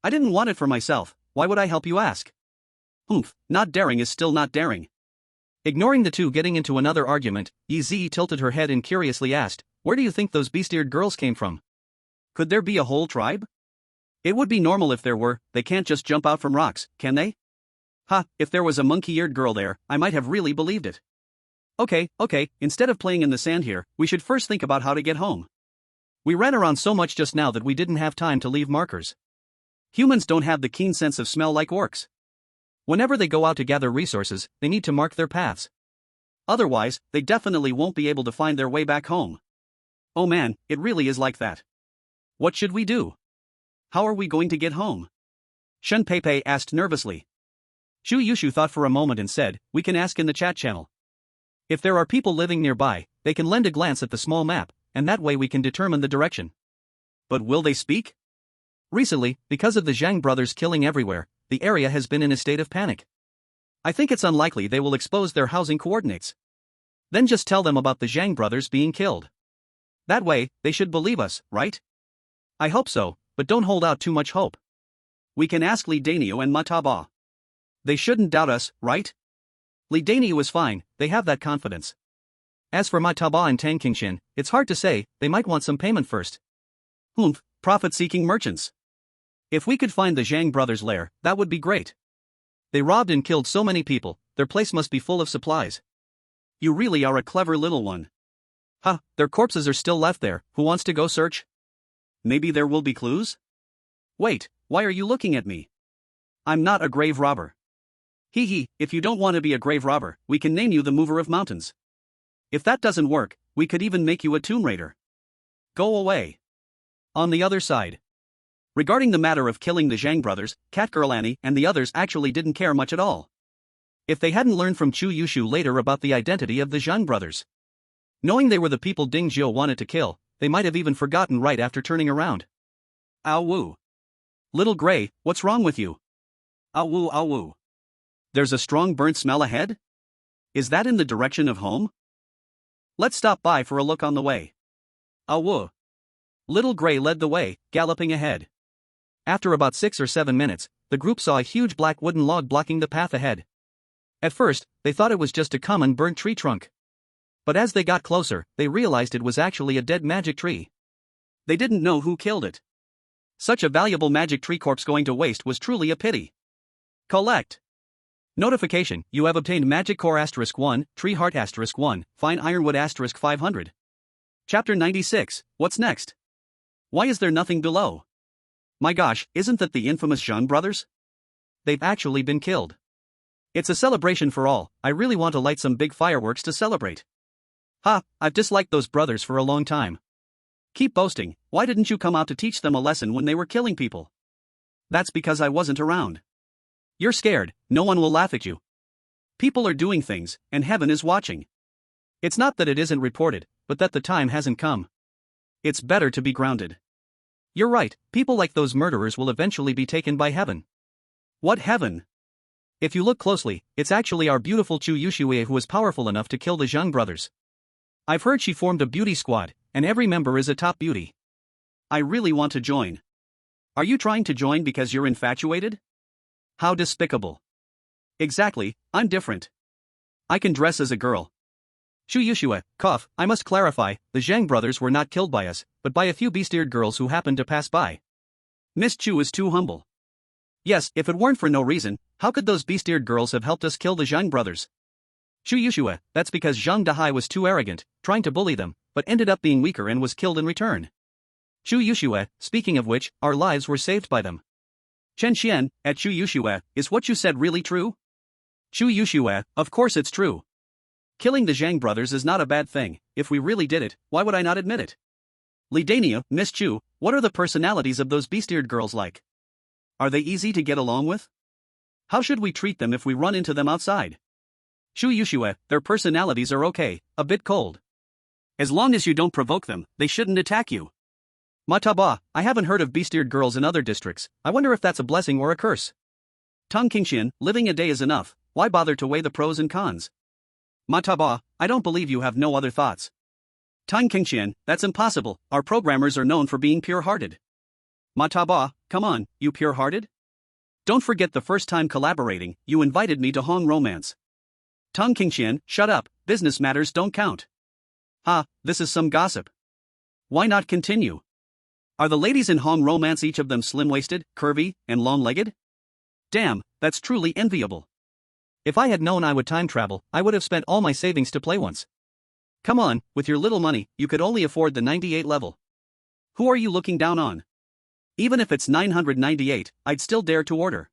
[SPEAKER 2] I didn't want it for myself, why would I help you ask? Not daring is still not daring.
[SPEAKER 1] Ignoring the 2 getting into another argument, Yi Zi tilted her head and curiously asked, "Where do you think those beast-eared girls came from?"
[SPEAKER 2] Could there be a whole tribe? It would be normal if there were, they can't just jump out from rocks, can they? If there was a monkey-eared girl there, I might have really believed it. Okay, instead of playing in the sand here, we should first think about how to get home. We ran around so much just now that we didn't have time to leave markers. Humans don't have the keen sense of smell like orcs. Whenever they go out to gather resources, they need to mark their paths. Otherwise, they definitely won't be able to find their way back home. Oh man, it really is like that. What should we do? How are we going to get home? Shen Peipei asked nervously. Chu Yushu thought for a moment and said, "We can ask in the chat channel. If there are people living nearby, they can lend a glance at the small map, and that way we can determine the direction." But will they speak? Recently, because of the Zhang brothers killing everywhere, the area has been in a state of panic. I think it's unlikely they will expose their housing coordinates. Then just tell them about the Zhang brothers being killed. That way, they should believe us, right? I hope so, but don't hold out too much hope. We can ask Li Daniel and Mataba. They shouldn't doubt us, right? Li Daniel is fine, they have that confidence. As for Mataba and Tang Qingshan, it's hard to say, they might want some payment first. Profit-seeking merchants. If we could find the Zhang brothers' lair, that would be great. They robbed and killed so many people, their place must be full of supplies. You really are a clever little one. Their corpses are still left there, who wants to go search? Maybe there will be clues? Wait, why are you looking at me? I'm not a grave robber. If you don't want to be a grave robber, we can name you the Mover of Mountains. If that doesn't work, we could even make you a Tomb Raider. Go away. On the other side. Regarding the matter of killing the Zhang brothers, Catgirl Annie and the others actually didn't care much at all. If they hadn't learned from Chu Yushu later about the identity of the Zhang brothers, knowing they were the people Ding Zhou wanted to kill, they might have even forgotten right after turning around. Ow woo. Little Gray, what's wrong with you? Ow woo ow woo. There's a strong burnt smell ahead? Is that in the direction of home? Let's stop by for a look on the way. Ow woo. Little Gray led the way, galloping ahead. After about 6 or 7 minutes, the group saw a huge black wooden log blocking the path ahead. At first, they thought it was just a common burnt tree trunk. But as they got closer, they realized it was actually a dead magic tree. They didn't know who killed it. Such a valuable magic tree corpse going to waste was truly a pity. Collect. Notification: you have obtained Magic Core *1, Tree Heart *1, Fine Ironwood *500. Chapter 96, what's next? Why is there nothing below? My gosh, isn't that the infamous Zhang brothers? They've actually been killed. It's a celebration for all, I really want to light some big fireworks to celebrate. I've disliked those brothers for a long time. Keep boasting, why didn't you come out to teach them a lesson when they were killing people? That's because I wasn't around. You're scared, no one will laugh at you. People are doing things, and heaven is watching. It's not that it isn't reported, but that the time hasn't come. It's better to be grounded. You're right, people like those murderers will eventually be taken by heaven. What heaven? If you look closely, it's actually our beautiful Chu Yushue who was powerful enough to kill the Zhang brothers. I've heard she formed a beauty squad, and every member is a top beauty. I really want to join. Are you trying to join because you're infatuated? How despicable. Exactly, I'm different. I can dress as a girl. Chu Yushue, I must clarify, the Zhang brothers were not killed by us, but by a few beast-eared girls who happened to pass by. Miss Chu is too humble. Yes, if it weren't for no reason, how could those beast-eared girls have helped us kill the Zhang brothers? Chu Yushue, that's because Zhang Dahai was too arrogant, trying to bully them, but ended up being weaker and was killed in return. Chu Yushue, speaking of which, our lives were saved by them. Chen Xian, at Chu Yushue, is what you said really true? Chu Yushue, of course it's true. Killing the Zhang brothers is not a bad thing, if we really did it, why would I not admit it? Li Daniel, Miss Chu, what are the personalities of those beast-eared girls like? Are they easy to get along with? How should we treat them if we run into them outside? Chu Yushue, their personalities are okay, a bit cold. As long as you don't provoke them, they shouldn't attack you. Mataba, I haven't heard of beast-eared girls in other districts, I wonder if that's a blessing or a curse. Tang Qingshan, living a day is enough, why bother to weigh the pros and cons? Mataba, I don't believe you have no other thoughts. Tang Qingshan, that's impossible, our programmers are known for being pure-hearted. Mataba, come on, you pure-hearted? Don't forget the first time collaborating, you invited me to Hong Romance. Tang Qingshan, shut up, business matters don't count. This is some gossip. Why not continue? Are the ladies in Hong Romance each of them slim-waisted, curvy, and long-legged? Damn, that's truly enviable. If I had known I would time travel, I would have spent all my savings to play once. Come on, with your little money, you could only afford the 98 level. Who are you looking down on? Even if it's 998, I'd still dare to order.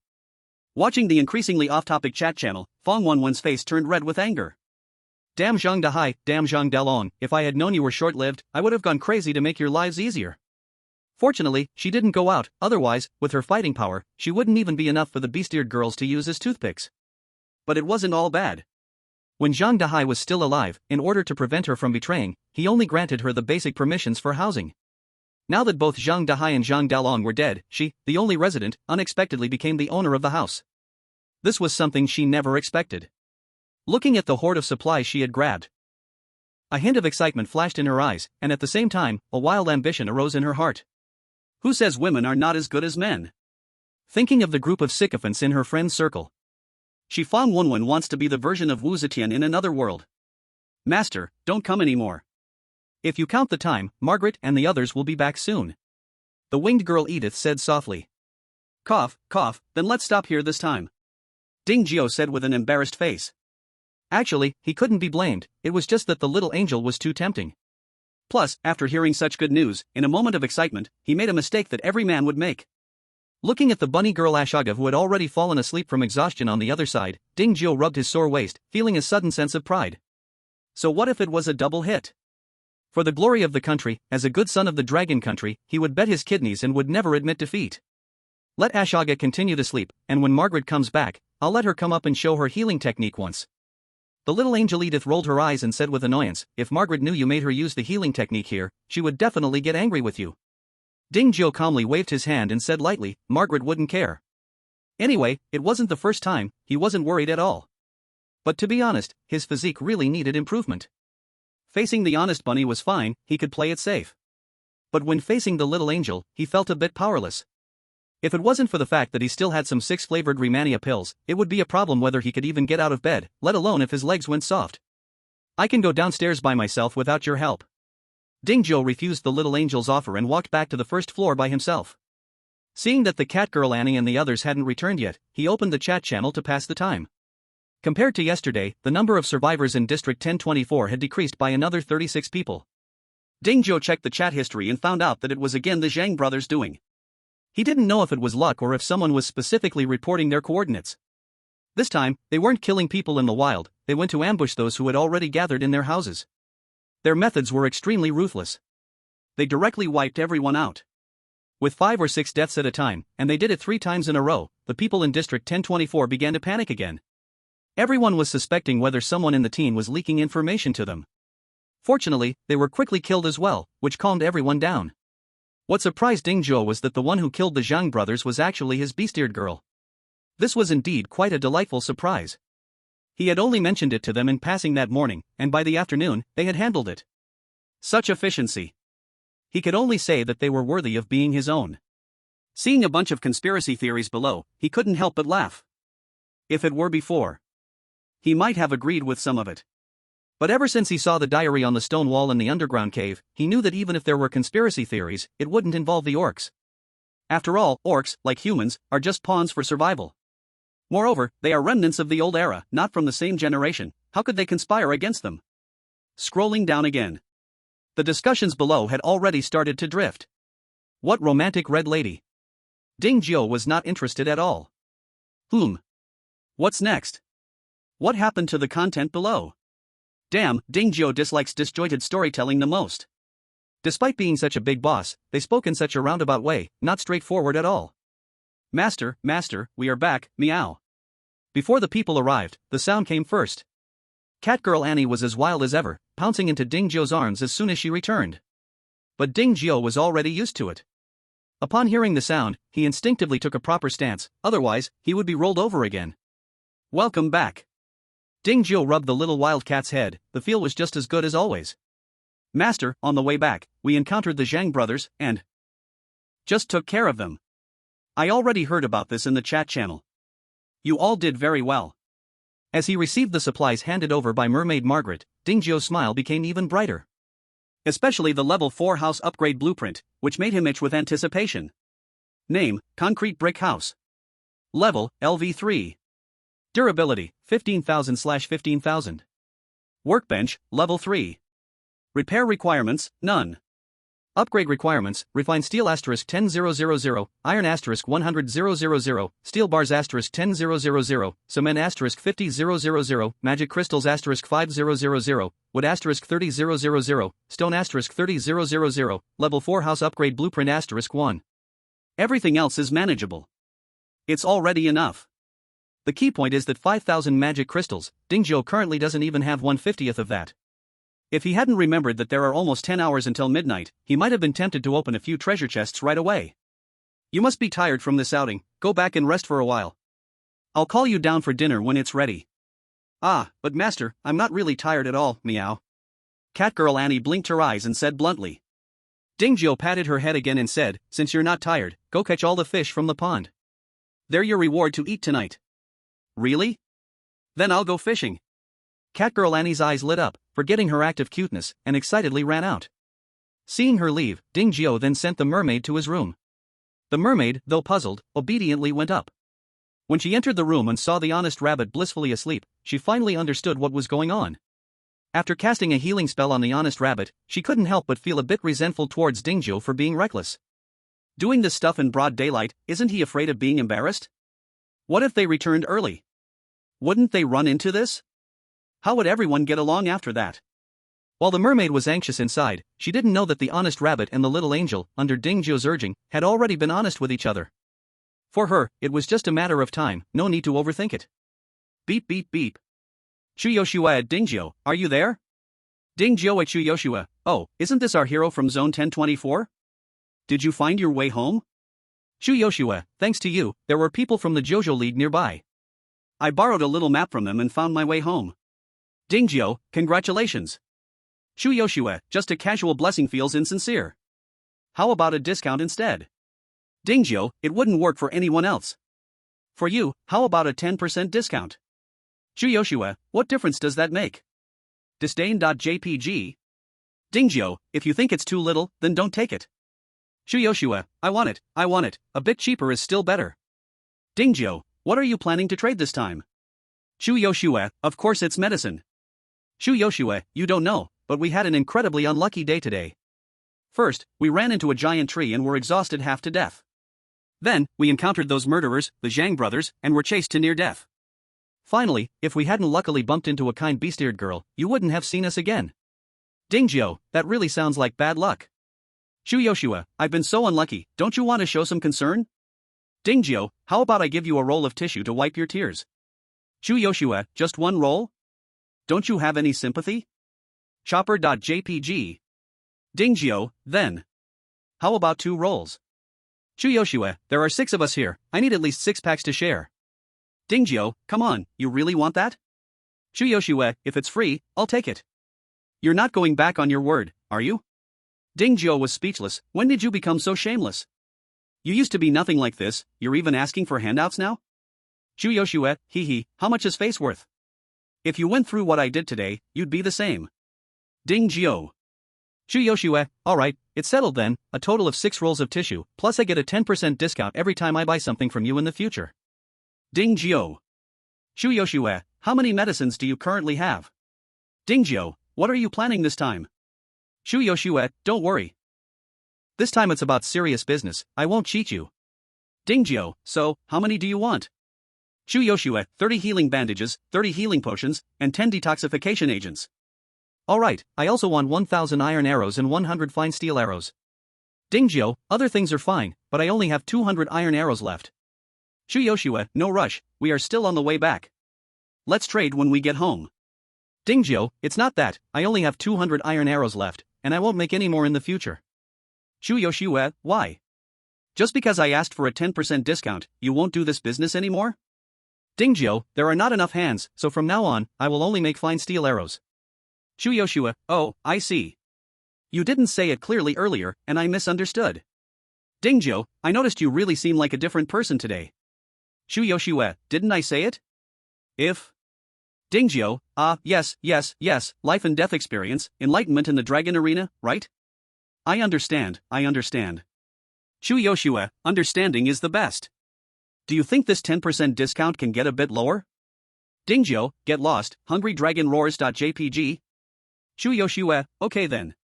[SPEAKER 2] Watching the increasingly off-topic chat channel, Fong Wanwan's face turned red with anger. Damn Zhang Dahai, damn Zhang Dalong, if I had known you were short-lived, I would have gone crazy to make your lives easier. Fortunately, she didn't go out, otherwise, with her fighting power, she wouldn't even be enough for the beast-eared girls to use as toothpicks. But it wasn't all bad. When Zhang Dahai was still alive, in order to prevent her from betraying, he only granted her the basic permissions for housing. Now that both Zhang Dahai and Zhang Dalong were dead, she, the only resident, unexpectedly became the owner of the house. This was something she never expected. Looking at the hoard of supplies she had grabbed, a hint of excitement flashed in her eyes, and at the same time, a wild ambition arose in her heart. Who says women are not as good as men?
[SPEAKER 1] Thinking of the group of sycophants in her friend's circle.
[SPEAKER 2] She Fan Wenwen wants to be the version of Wu Zetian in another world. Master, don't come anymore.
[SPEAKER 1] If you count the time, Margaret and the others will be back soon. The winged girl Edith said softly.
[SPEAKER 2] Cough, cough, then let's stop here this time. Ding Jiao said with an embarrassed face.
[SPEAKER 1] Actually, he couldn't be blamed, it was just that the little angel was too tempting.
[SPEAKER 2] Plus, after hearing such good news, in a moment of excitement, he made a mistake that every man would make.
[SPEAKER 1] Looking at the bunny girl Ashaga who had already fallen asleep from exhaustion on the other side, Ding Jiao rubbed his sore waist, feeling a sudden sense of pride.
[SPEAKER 2] So what if it was a double hit?
[SPEAKER 1] For the glory of the country, as a good son of the dragon country, he would bet his kidneys and would never admit defeat. Let Ashaga continue to sleep, and when Margaret comes back, I'll let her come up and show her healing technique once. The little angel Edith rolled her eyes and said with annoyance, if Margaret knew you made her use the healing technique here, she would definitely get angry with you. Ding Jiao calmly waved his hand and said lightly, Margaret wouldn't care. Anyway, it wasn't the first time, he wasn't worried at all. But to be honest, his physique really needed improvement. Facing the honest bunny was fine, he could play it safe. But when facing the little angel, he felt a bit powerless. If it wasn't for the fact that he still had some 6-flavored Rehmannia pills, it would be a problem whether he could even get out of bed, let alone if his legs went soft. I can go downstairs by myself without your help. Ding Jiao refused the little angel's offer and walked back to the first floor by himself. Seeing that the cat girl Annie and the others hadn't returned yet, he opened the chat channel to pass the time. Compared to yesterday, the number of survivors in District 1024 had decreased by another 36 people.
[SPEAKER 2] Ding Jiao checked the chat history and found out that it was again the Zhang brothers doing.
[SPEAKER 1] He didn't know if it was luck or if someone was specifically reporting their coordinates. This time, they weren't killing people in the wild, they went to ambush those who had already gathered in their houses. Their methods were extremely ruthless.
[SPEAKER 2] They directly wiped everyone out.
[SPEAKER 1] With 5 or 6 deaths at a time, and they did it 3 times in a row, the people in District 1024 began to panic again. Everyone was suspecting whether someone in the team was leaking information to them. Fortunately, they were quickly killed as well, which calmed everyone down. What surprised Ding Jiao was that the one who killed the Zhang brothers was actually his beast-eared girl. This was indeed quite a delightful surprise. He had only mentioned it to them in passing that morning, and by the afternoon, they had handled it. Such efficiency. He could only say that they were worthy of being his own.
[SPEAKER 2] Seeing a bunch of conspiracy theories below, he couldn't help but laugh. If it were before, he might have agreed with some of it. But ever since he saw the diary on the stone wall in the underground cave, he knew that even if there were conspiracy theories, it wouldn't involve the orcs. After all, orcs, like humans, are just pawns for survival. Moreover, they are remnants of the old era, not from the same generation. How could they conspire against them? Scrolling down again. The discussions below had already started to drift. What romantic red lady? Ding Jiao was not interested at all. What's next? What happened to the content below? Damn, Ding Jiao dislikes disjointed storytelling the most. Despite being such a big boss, they spoke in such a roundabout way, not straightforward at all. Master, we are back, meow. Before the people arrived, the sound came first. Catgirl Annie was as wild as ever, pouncing into Ding Jiao's arms as soon as she returned. But Ding Jiao was already used to it. Upon hearing the sound, he instinctively took a proper stance, otherwise, he would be rolled over again. Welcome back. Ding Jiao rubbed the little wildcat's head, the feel was just as good as always. Master, on the way back, we encountered the Zhang brothers, and just took care of them. I already heard about this in the chat channel. You all did very well. As he received the supplies handed over by Mermaid Margaret, Ding Jiao's smile became even brighter. Especially the level 4 house upgrade blueprint, which made him itch with anticipation. Name, Concrete Brick House. Level, LV3. Durability, 15,000/15,000. Workbench, level 3. Repair requirements, none.
[SPEAKER 1] Upgrade requirements, refined steel *10,000, iron *100,000, steel bars *10,000, cement *50,000, magic crystals *5,000, wood *30,000, stone *30,000, level 4 house upgrade blueprint *1.
[SPEAKER 2] Everything else is manageable. It's already enough.
[SPEAKER 1] The key point is that 5,000 magic crystals, Ding Jiao currently doesn't even have 1/50th of that. If he hadn't remembered that there are almost 10 hours until midnight, he might have been tempted to open a few treasure chests right away. You must be tired from this outing, go back and rest for a while. I'll call you down for dinner when it's ready.
[SPEAKER 2] Ah, but master, I'm not really tired at all, meow. Catgirl Annie blinked her eyes and said bluntly. Dingjiu patted her head again and said, since you're not tired, go catch all the fish from the pond. They're your reward to eat tonight. Really? Then I'll go fishing. Catgirl Annie's eyes lit up, forgetting her act of cuteness, and excitedly ran out. Seeing her leave, Dingjiu then sent the mermaid to his room. The mermaid, though puzzled, obediently went up. When she entered the room and saw the honest rabbit blissfully asleep, she finally understood what was going on. After casting a healing spell on the honest rabbit, she couldn't help but feel a bit resentful towards Dingjiu for being reckless. Doing this stuff in broad daylight, isn't he afraid of being embarrassed? What if they returned early? Wouldn't they run into this? How would everyone get along after that? While the mermaid was anxious inside, she didn't know that the honest rabbit and the little angel, under Dingjiu's urging, had already been honest with each other. For her, it was just a matter of time, no need to overthink it. Beep beep beep. Chuyoshua at Dingjiu, are you there? Dingjiu at Chuyoshua, oh, isn't this our hero from Zone 1024? Did you find your way home? Chuyoshua, thanks to you, there were people from the JoJo League nearby. I borrowed a little map from them and found my way home. Dingjiu, congratulations. Chuyoshua, just a casual blessing feels insincere. How about a discount instead? Dingjiu, it wouldn't work for anyone else. For you, how about a 10% discount? Chuyoshua, what difference does that make? Disdain.jpg. Dingjiu, if you think it's too little, then don't take it. Chuyoshua, I want it, a bit cheaper is still better. Dingjiu, what are you planning to trade this time? Chuyoshua, of course it's medicine. Chuyoshua, you don't know, but we had an incredibly unlucky day today. First, we ran into a giant tree and were exhausted half to death. Then, we encountered those murderers, the Zhang brothers, and were chased to near death. Finally, if we hadn't luckily bumped into a kind beast-eared girl, you wouldn't have seen us again. Dingjiu, that really sounds like bad luck. Chuyoshua, I've been so unlucky, don't you want to show some concern? Dingjiu, how about I give you a roll of tissue to wipe your tears? Chuyoshua, just one roll? Don't you have any sympathy? Chopper.jpg. Dingjiu, then. How about 2 rolls? Chuyoshua, there are 6 of us here, I need at least 6 packs to share. Dingjiu, come on, you really want that? Chuyoshua, if it's free, I'll take it. You're not going back on your word, are you? Dingjiu was speechless. When did you become so shameless? You used to be nothing like this, you're even asking for handouts now? Chuyoshua, hee, how much is face worth? If you went through what I did today, you'd be the same. Dingjiu. Chuyoshua, alright, it's settled then, a total of 6 rolls of tissue, plus I get a 10% discount every time I buy something from you in the future. Dingjiu. Chuyoshua, how many medicines do you currently have? Dingjiu, what are you planning this time? Chuyoshua, don't worry. This time it's about serious business, I won't cheat you. Dingjiu, so, how many do you want? Chuyoshua, 30 healing bandages, 30 healing potions, and 10 detoxification agents. Alright, I also want 1000 iron arrows and 100 fine steel arrows. Dingjiu, other things are fine, but I only have 200 iron arrows left. Chuyoshua, no rush, we are still on the way back. Let's trade when we get home. Dingjiu, it's not that, I only have 200 iron arrows left, and I won't make any more in the future. Chuyoshua, why? Just because I asked for a 10% discount, you won't do this business anymore? Dingjiu, there are not enough hands, so from now on, I will only make fine steel arrows. Chuyoshua, oh, I see. You didn't say it clearly earlier, and I misunderstood. Dingjiu, I noticed you really seem like a different person today. Chuyoshua, didn't I say it? If. Dingjiu, yes, life and death experience, enlightenment in the dragon arena, right? I understand. Chuyoshua, understanding is the best. Do you think this 10% discount can get a bit lower? Dingjiu, get lost, hungry dragon roars.jpg. Chuyoshua, okay then.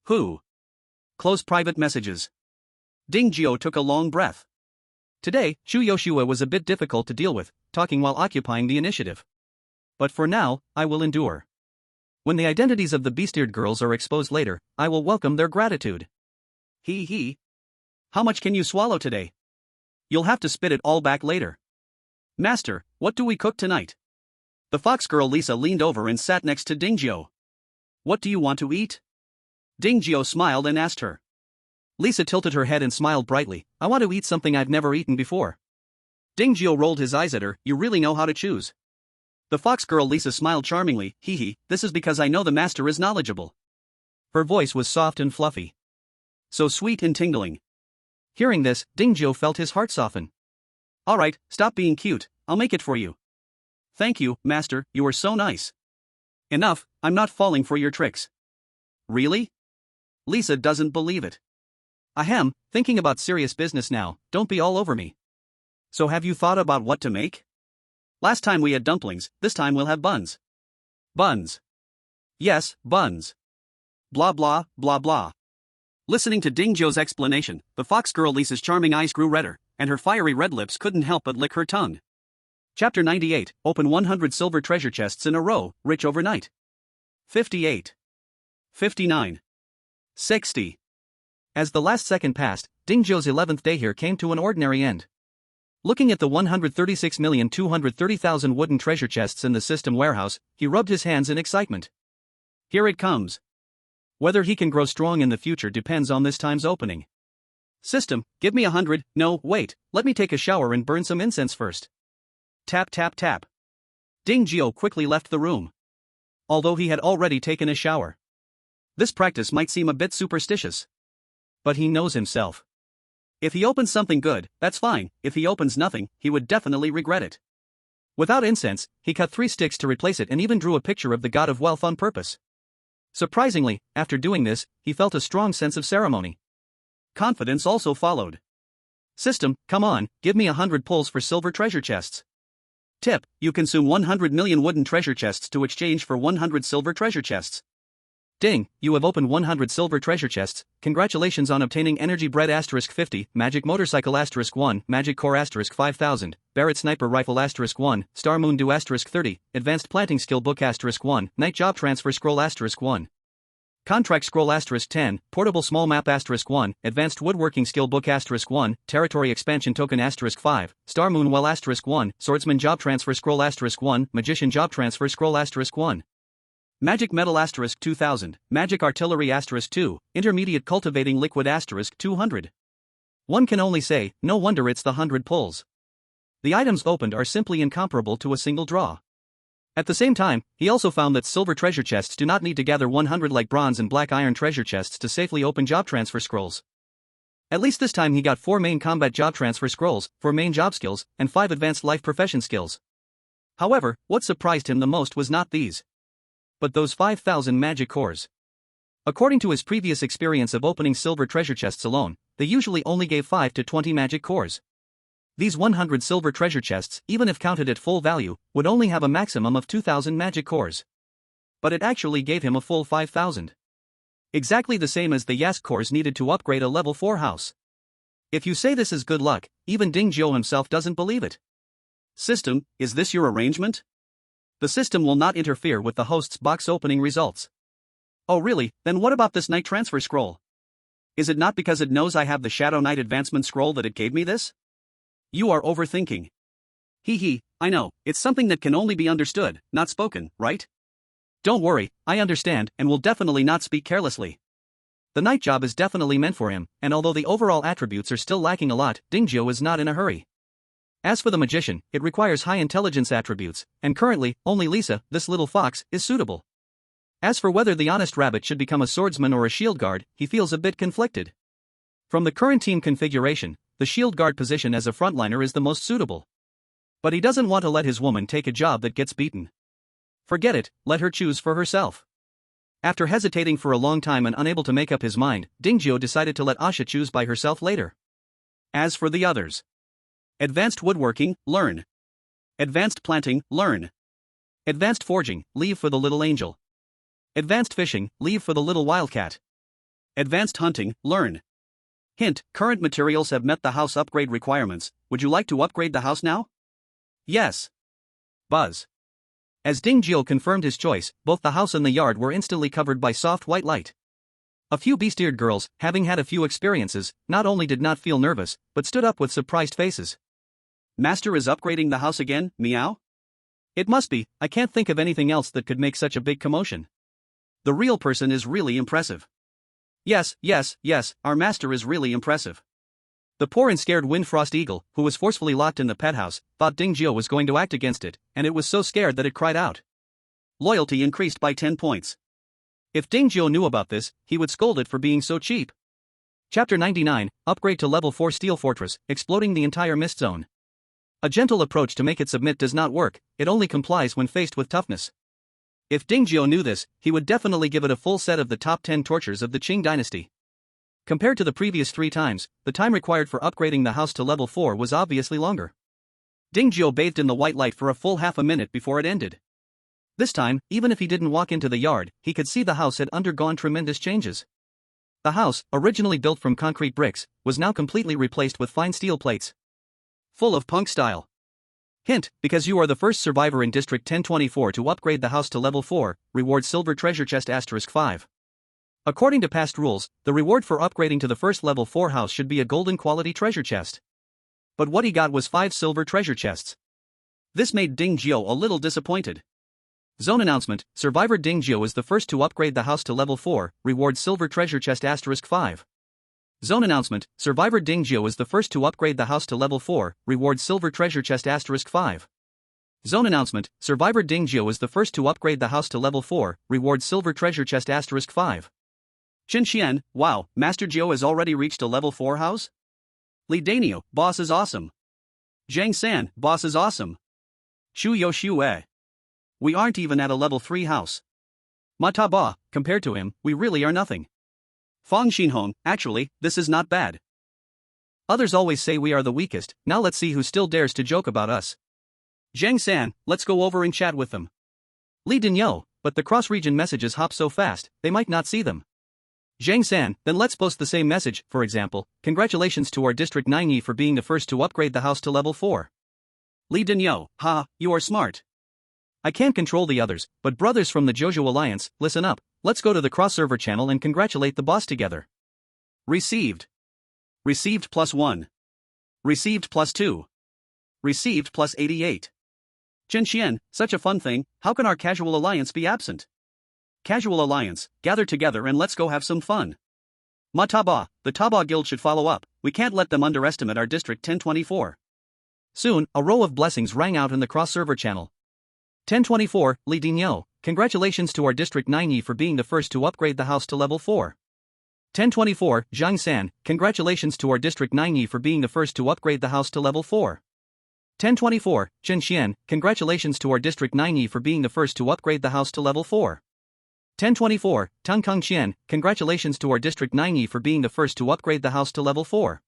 [SPEAKER 2] Who? Close private messages. Dingjiu took a long breath. Today, Chuyoshua was a bit difficult to deal with, talking while occupying the initiative. But for now, I will endure. When the identities of the beast-eared girls are exposed later, I will welcome their gratitude. Hee. How much can you swallow today? You'll have to spit it all back later. Master, what do we cook tonight? The fox girl Lisa leaned over and sat next to Dingjiu. What do you want to eat? Dingjiu smiled and asked her. Lisa tilted her head and smiled brightly. I want to eat something I've never eaten before. Dingjiu rolled his eyes at her. You really know how to choose. The fox girl Lisa smiled charmingly. Hee, this is because I know the master is knowledgeable. Her voice was soft and fluffy. So sweet and tingling.
[SPEAKER 1] Hearing this, Dingzhou felt his heart soften.
[SPEAKER 2] Alright, stop being cute, I'll make it for you. Thank you, master, you are so nice. Enough, I'm not falling for your tricks. Really? Lisa doesn't believe it.
[SPEAKER 1] Ahem, thinking about serious business now, don't be all over me.
[SPEAKER 2] So have you thought about what to make? Last time we had dumplings, this time we'll have buns. Buns. Yes, buns. Blah blah, blah blah. Listening to Dingzhou's explanation, the fox girl Lisa's charming eyes grew redder, and her fiery red lips couldn't help but lick her tongue.
[SPEAKER 1] Chapter 98, Open 100 silver treasure chests in a row, rich overnight.
[SPEAKER 2] 58. 59. 60.
[SPEAKER 1] As the last second passed, Dingzhou's 11th day here came to an ordinary end. Looking at the 136,230,000 wooden treasure chests in the system warehouse, he rubbed his hands in excitement.
[SPEAKER 2] Here it comes.
[SPEAKER 1] Whether he can grow strong in the future depends on this time's opening.
[SPEAKER 2] System, give me 100, no, wait, let me take a shower and burn some incense first. Tap tap tap. Dingzhou quickly left the room. Although he had already taken a shower. This practice might seem a bit superstitious.
[SPEAKER 1] But he knows himself.
[SPEAKER 2] If he opens something good, that's fine, if he opens nothing, he would definitely regret it.
[SPEAKER 1] Without incense, he cut 3 sticks to replace it and even drew a picture of the god of wealth on purpose. Surprisingly, after doing this, he felt a strong sense of ceremony.
[SPEAKER 2] Confidence also followed.
[SPEAKER 1] System, come on, give me 100 pulls for silver treasure chests.
[SPEAKER 2] Tip, you consume 100 million wooden treasure chests to exchange for 100 silver treasure chests.
[SPEAKER 1] Ding, you have opened 100 silver treasure chests, congratulations on obtaining Energy Bread *50, Magic Motorcycle *1, Magic Core *5000, Barrett Sniper Rifle *1, Star Moon Do *30, Advanced Planting Skill Book *1, Night Job Transfer Scroll *1. Contract Scroll *10, Portable Small Map *1, Advanced Woodworking Skill Book *1, Territory Expansion Token *5, Star Moon Well *1, Swordsman Job Transfer Scroll *1, Magician Job Transfer Scroll *1. Magic Metal *2000, Magic Artillery *2, Intermediate Cultivating Liquid *200. One can only say, no wonder it's the 100 pulls. The items opened are simply incomparable to a single draw. At the same time, he also found that silver treasure chests do not need to gather 100 like bronze and black iron treasure chests to safely open job transfer scrolls. At least this time he got 4 main combat job transfer scrolls, 4 main job skills, and 5 advanced life profession skills. However, what surprised him the most was not these, but those 5,000 magic cores. According to his previous experience of opening silver treasure chests alone, they usually only gave 5 to 20 magic cores. These 100 silver treasure chests, even if counted at full value, would only have a maximum of 2,000 magic cores. But it actually gave him a full 5,000. Exactly the same as the Yask cores needed to upgrade a level 4 house. If you say this is good luck, even Dingzhou himself doesn't believe it.
[SPEAKER 2] System, is this your arrangement? The system will not interfere with the host's box opening results. Oh really, then what about this night transfer scroll? Is it not because it knows I have the Shadow Knight advancement scroll that it gave me this? You are overthinking. Hee, I know, it's something that can only be understood, not spoken, right?
[SPEAKER 1] Don't worry, I understand and will definitely not speak carelessly. The night job is definitely meant for him, and although the overall attributes are still lacking a lot, Dingzhou is not in a hurry. As for the magician, it requires high intelligence attributes, and currently, only Lisa, this little fox, is suitable. As for whether the honest rabbit should become a swordsman or a shield guard, he feels a bit conflicted. From the current team configuration, the shield guard position as a frontliner is the most suitable. But he doesn't want to let his woman take a job that gets beaten. Forget it, let her choose for herself. After hesitating for a long time and unable to make up his mind, Dingzhou decided to let Asha choose by herself later.
[SPEAKER 2] As for the others. Advanced Woodworking, learn. Advanced Planting, learn.
[SPEAKER 1] Advanced Forging, leave for the little angel. Advanced Fishing, leave for the little wildcat.
[SPEAKER 2] Advanced Hunting, learn. Hint, current materials have met the house upgrade requirements, would you like to upgrade the house now?
[SPEAKER 1] Yes. Buzz. As Dingzhou confirmed his choice, both the house and the yard were instantly covered by soft white light. A few beast-eared girls, having had a few experiences, not only did not feel nervous, but stood up with surprised faces.
[SPEAKER 2] Master is upgrading the house again, meow?
[SPEAKER 1] It must be, I can't think of anything else that could make such a big commotion.
[SPEAKER 2] The real person is really impressive. Yes, our master is really impressive.
[SPEAKER 1] The poor and scared Windfrost Eagle, who was forcefully locked in the pet house, thought Dingzhou was going to act against it, and it was so scared that it cried out.
[SPEAKER 2] Loyalty increased by 10 points.
[SPEAKER 1] If Dingzhou knew about this, he would scold it for being so cheap. Chapter 99, Upgrade to Level 4 Steel Fortress, Exploding the Entire Mist Zone. A gentle approach to make it submit does not work, it only complies when faced with toughness. If Ding Jiu knew this, he would definitely give it a full set of the top 10 tortures of the Qing dynasty. Compared to the previous 3 times, the time required for upgrading the house to level 4 was obviously longer. Ding Jiu bathed in the white light for a full half a minute before it ended. This time, even if he didn't walk into the yard, he could see the house had undergone tremendous changes. The house, originally built from concrete bricks, was now completely replaced with fine steel plates. Full of punk style. Hint, because you are the first survivor in District 1024 to upgrade the house to level 4, reward silver treasure chest *5. According to past rules, the reward for upgrading to the first level 4 house should be a golden quality treasure chest. But what he got was 5 silver treasure chests. This made Ding Jiu a little disappointed. Zone announcement, Survivor Ding Jiu is the first to upgrade the house to level 4, reward silver treasure chest *5. Zone announcement, Survivor Ding Jiu is the first to upgrade the house to level 4, reward silver treasure chest *5. Zone announcement, Survivor Ding Jiu is the first to upgrade the house to level 4, reward silver treasure chest *5. Qin Xian, wow, Master Jiu has already reached a level 4 house? Li Danio, boss is awesome. Zhang San, boss is awesome. Shu Yo Xue. We aren't even at a level 3 house. Ma Ta Ba, compared to him, we really are nothing. Fang Xinhong, actually, this is not bad. Others always say we are the weakest, now let's see who still dares to joke about us. Zhang San, let's go over and chat with them. Li Dinyo, but the cross-region messages hop so fast, they might not see them. Zhang San, then let's post the same message, for example, congratulations to our District 9 Yi for being the first to upgrade the house to level 4. Li Dinyo, ha, you are smart. I can't control the others, but brothers from the Jojo Alliance, listen up, let's go to the cross-server channel and congratulate the boss together. Received. Received +1. Received +2. Received +88. Chen Xian, such a fun thing, how can our casual alliance be absent? Casual alliance, gather together and let's go have some fun. Ma Taba, the Taba Guild should follow up, we can't let them underestimate our District 1024. Soon, a row of blessings rang out in the cross-server channel. 1024, Li Dinyo, congratulations to our District 9 Yi for being the first to upgrade the house to level 4. 1024, Zhang San, congratulations to our District 9 Yi for being the first to upgrade the house to level 4. 1024, Chen Xian, congratulations to our District 9 Yi for being the first to upgrade the house to level 4. 1024, Tang Kong Qian, congratulations to our District 9 Yi for being the first to upgrade the house to level 4.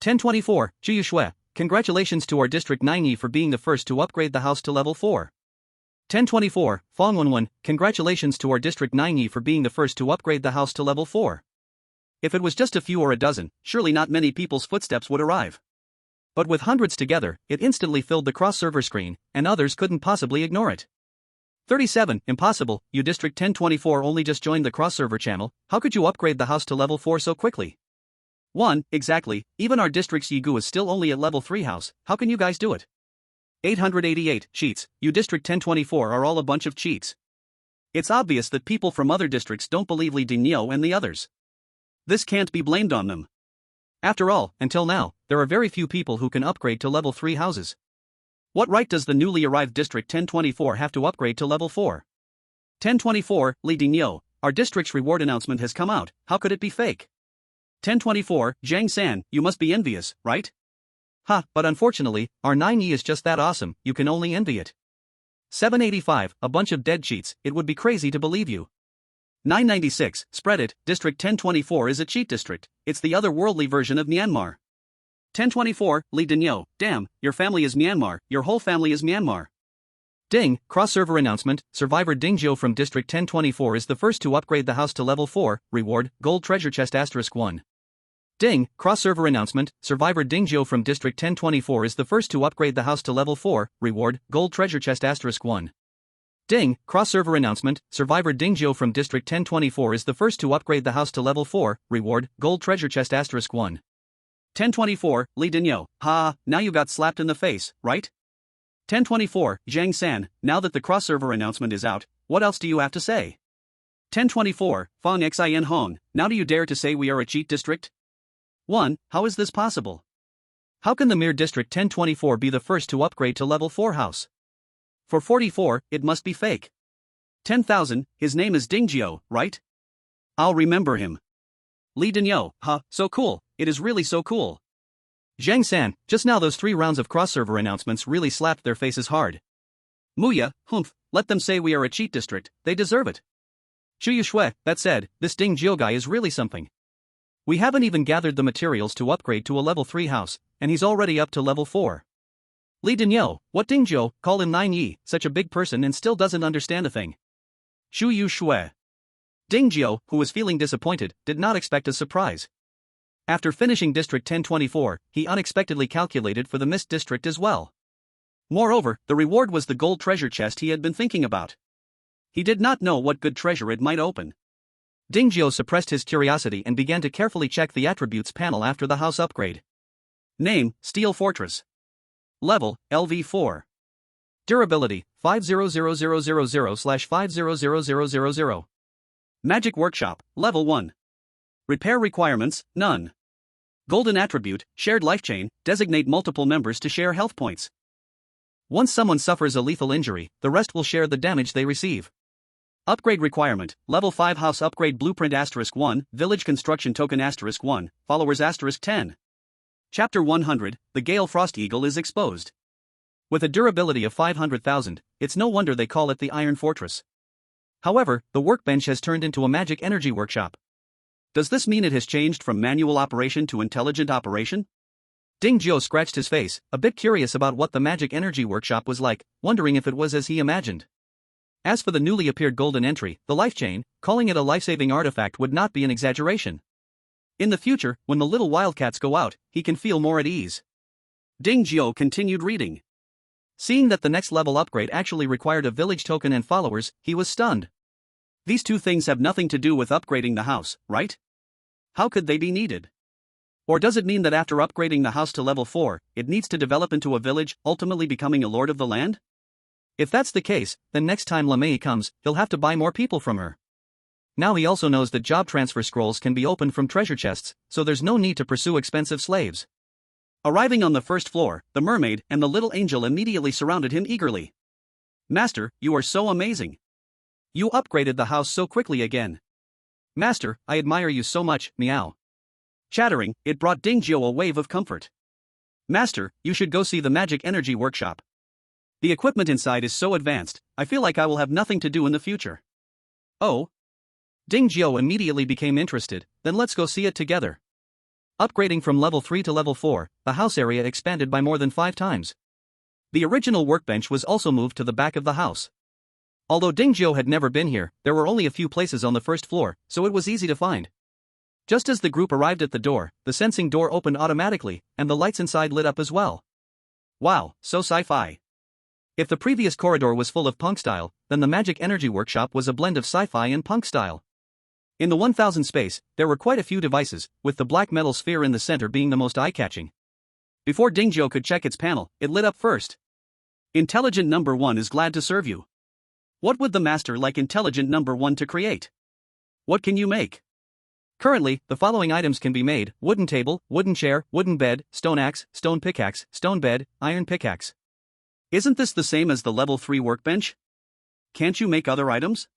[SPEAKER 1] 1024, Zhu Yushui, congratulations to our District 9 Yi for being the first to upgrade the house to level 4. 1024, Fang Wenwen, congratulations to our District 9 Yi for being the first to upgrade the house to level 4. If it was just a few or a dozen, surely not many people's footsteps would arrive. But with hundreds together, it instantly filled the cross-server screen, and others couldn't possibly ignore it. 37, impossible, you District 1024 only just joined the cross-server channel, how could you upgrade the house to level 4 so quickly? 1, exactly, even our district's Yigu is still only at level 3 house, how can you guys do it? 888, cheats, you District 1024 are all a bunch of cheats. It's obvious that people from other districts don't believe Li Dinyo and the others. This can't be blamed on them. After all, until now, there are very few people who can upgrade to level 3 houses. What right does the newly arrived District 1024 have to upgrade to level 4? 1024, Li Dinyo, our district's reward announcement has come out, how could it be fake? 1024, Zhang San, you must be envious, right? Ha, but unfortunately, our 9E is just that awesome, you can only envy it. 785, a bunch of dead cheats, it would be crazy to believe you. 996, spread it, District 1024 is a cheat district, it's the otherworldly version of Myanmar. 1024, Li Dinyo, damn, your family is Myanmar, your whole family is Myanmar. Ding, cross-server announcement, Survivor Ding Jiu from District 1024 is the first to upgrade the house to level 4, reward, gold treasure chest *1. Ding, cross-server announcement, Survivor Ding Jiu from District 1024 is the first to upgrade the house to level 4, reward, gold treasure chest *1. Ding, cross-server announcement, Survivor Ding Jiu from District 1024 is the first to upgrade the house to level 4, reward, gold treasure chest *1. 1024, Li Dinyo, ha, now you got slapped in the face, right? 1024, Zhang San, now that the cross-server announcement is out, what else do you have to say? 1024, Fang Xin Hong, now do you dare to say we are a cheat district? 1. How is this possible? How can the mere District 1024 be the first to upgrade to level 4 house? For 44, it must be fake. 10,000, his name is Ding Jiu, right? I'll remember him.
[SPEAKER 2] Li Denyo, huh, so cool, it is really so cool.
[SPEAKER 1] Zhang San, just now those 3 rounds of cross-server announcements really slapped their faces hard.
[SPEAKER 2] Muya, humph, let them say we are a cheat district, they deserve it.
[SPEAKER 1] Chu Yushui, that said, this Ding Jiu guy is really something. We haven't even gathered the materials to upgrade to a level 3 house, and he's already up to level 4.
[SPEAKER 2] Li Denyo, what Ding Jiu, call him 9 Yi, such a big person and still doesn't understand a thing.
[SPEAKER 1] Chu Yushui.
[SPEAKER 2] Ding Jiu, who was feeling disappointed, did not expect a surprise.
[SPEAKER 1] After finishing District 1024, he unexpectedly calculated for the Mist District as well.
[SPEAKER 2] Moreover, the reward was the gold treasure chest he had been thinking about. He did not know what good treasure it might open.
[SPEAKER 1] Ding Jiu suppressed his curiosity and began to carefully check the attributes panel after the house upgrade.
[SPEAKER 2] Name, Steel Fortress. Level, LV4.
[SPEAKER 1] Durability, 500000/500000.
[SPEAKER 2] Magic Workshop, Level 1. Repair requirements, none. Golden Attribute, Shared Life Chain, designate multiple members to share health points.
[SPEAKER 1] Once someone suffers a lethal injury, the rest will share the damage they receive.
[SPEAKER 2] Upgrade requirement, Level 5 House Upgrade Blueprint *1, Village Construction Token *1, Followers *10. Chapter 100, The Gale Frost Eagle is exposed.
[SPEAKER 1] With a durability of 500,000, it's no wonder they call it the Iron Fortress. However, the workbench has turned into a magic energy workshop.
[SPEAKER 2] Does this mean it has changed from manual operation to intelligent operation?
[SPEAKER 1] Ding Jiu scratched his face, a bit curious about what the magic energy workshop was like, wondering if it was as he imagined. As for the newly appeared golden entry, the life chain, calling it a life-saving artifact would not be an exaggeration. In the future, when the little wildcats go out, he can feel more at ease.
[SPEAKER 2] Ding Jiu continued reading.
[SPEAKER 1] Seeing that the next level upgrade actually required a village token and followers, he was stunned.
[SPEAKER 2] These two things have nothing to do with upgrading the house, right? How could they be needed? Or does it mean that after upgrading the house to level 4, it needs to develop into a village, ultimately becoming a lord of the land?
[SPEAKER 1] If that's the case, then next time Lamei comes, he'll have to buy more people from her. Now he also knows that job transfer scrolls can be opened from treasure chests, so there's no need to pursue expensive slaves.
[SPEAKER 2] Arriving on the first floor, the mermaid and the little angel immediately surrounded him eagerly. Master, you are so amazing. You upgraded the house so quickly again.
[SPEAKER 1] Master, I admire you so much, meow.
[SPEAKER 2] Chattering, it brought Ding Jiu a wave of comfort. Master, you should go see the magic energy workshop. The equipment inside is so advanced, I feel like I will have nothing to do in the future.
[SPEAKER 1] Oh? Ding Jiu immediately became interested, then let's go see it together. Upgrading from level 3 to level 4, the house area expanded by more than 5 times. The original workbench was also moved to the back of the house. Although Ding Jiu had never been here, there were only a few places on the first floor, so it was easy to find. Just as the group arrived at the door, the sensing door opened automatically, and the lights inside lit up as well.
[SPEAKER 2] Wow, so sci-fi.
[SPEAKER 1] If the previous corridor was full of punk style, then the magic energy workshop was a blend of sci-fi and punk style. In the 1000 space, there were quite a few devices, with the black metal sphere in the center being the most eye-catching. Before Ding Jiu could check its panel, it lit up first.
[SPEAKER 2] Intelligent number 1 is glad to serve you. What would the master like intelligent number 1 to create? What can you make?
[SPEAKER 1] Currently, the following items can be made: wooden table, wooden chair, wooden bed, stone axe, stone pickaxe, stone bed, iron pickaxe.
[SPEAKER 2] Isn't this the same as the level 3 workbench? Can't you make other items?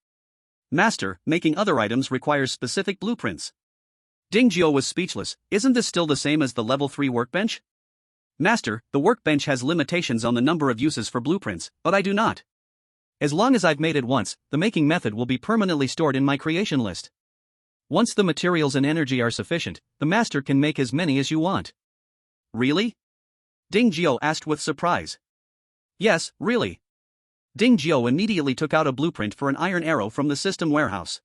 [SPEAKER 2] Master, making other items requires specific blueprints. Ding Jiu was speechless. Isn't this still the same as the level 3 workbench? Master, the workbench has limitations on the number of uses for blueprints, but I do not.
[SPEAKER 1] As long as I've made it once, the making method will be permanently stored in my creation list. Once the materials and energy are sufficient, the master can make as many as you want.
[SPEAKER 2] Really? Ding Jiu asked with surprise.
[SPEAKER 1] Yes, really. Ding Jiu immediately took out a blueprint for an iron arrow from the system warehouse.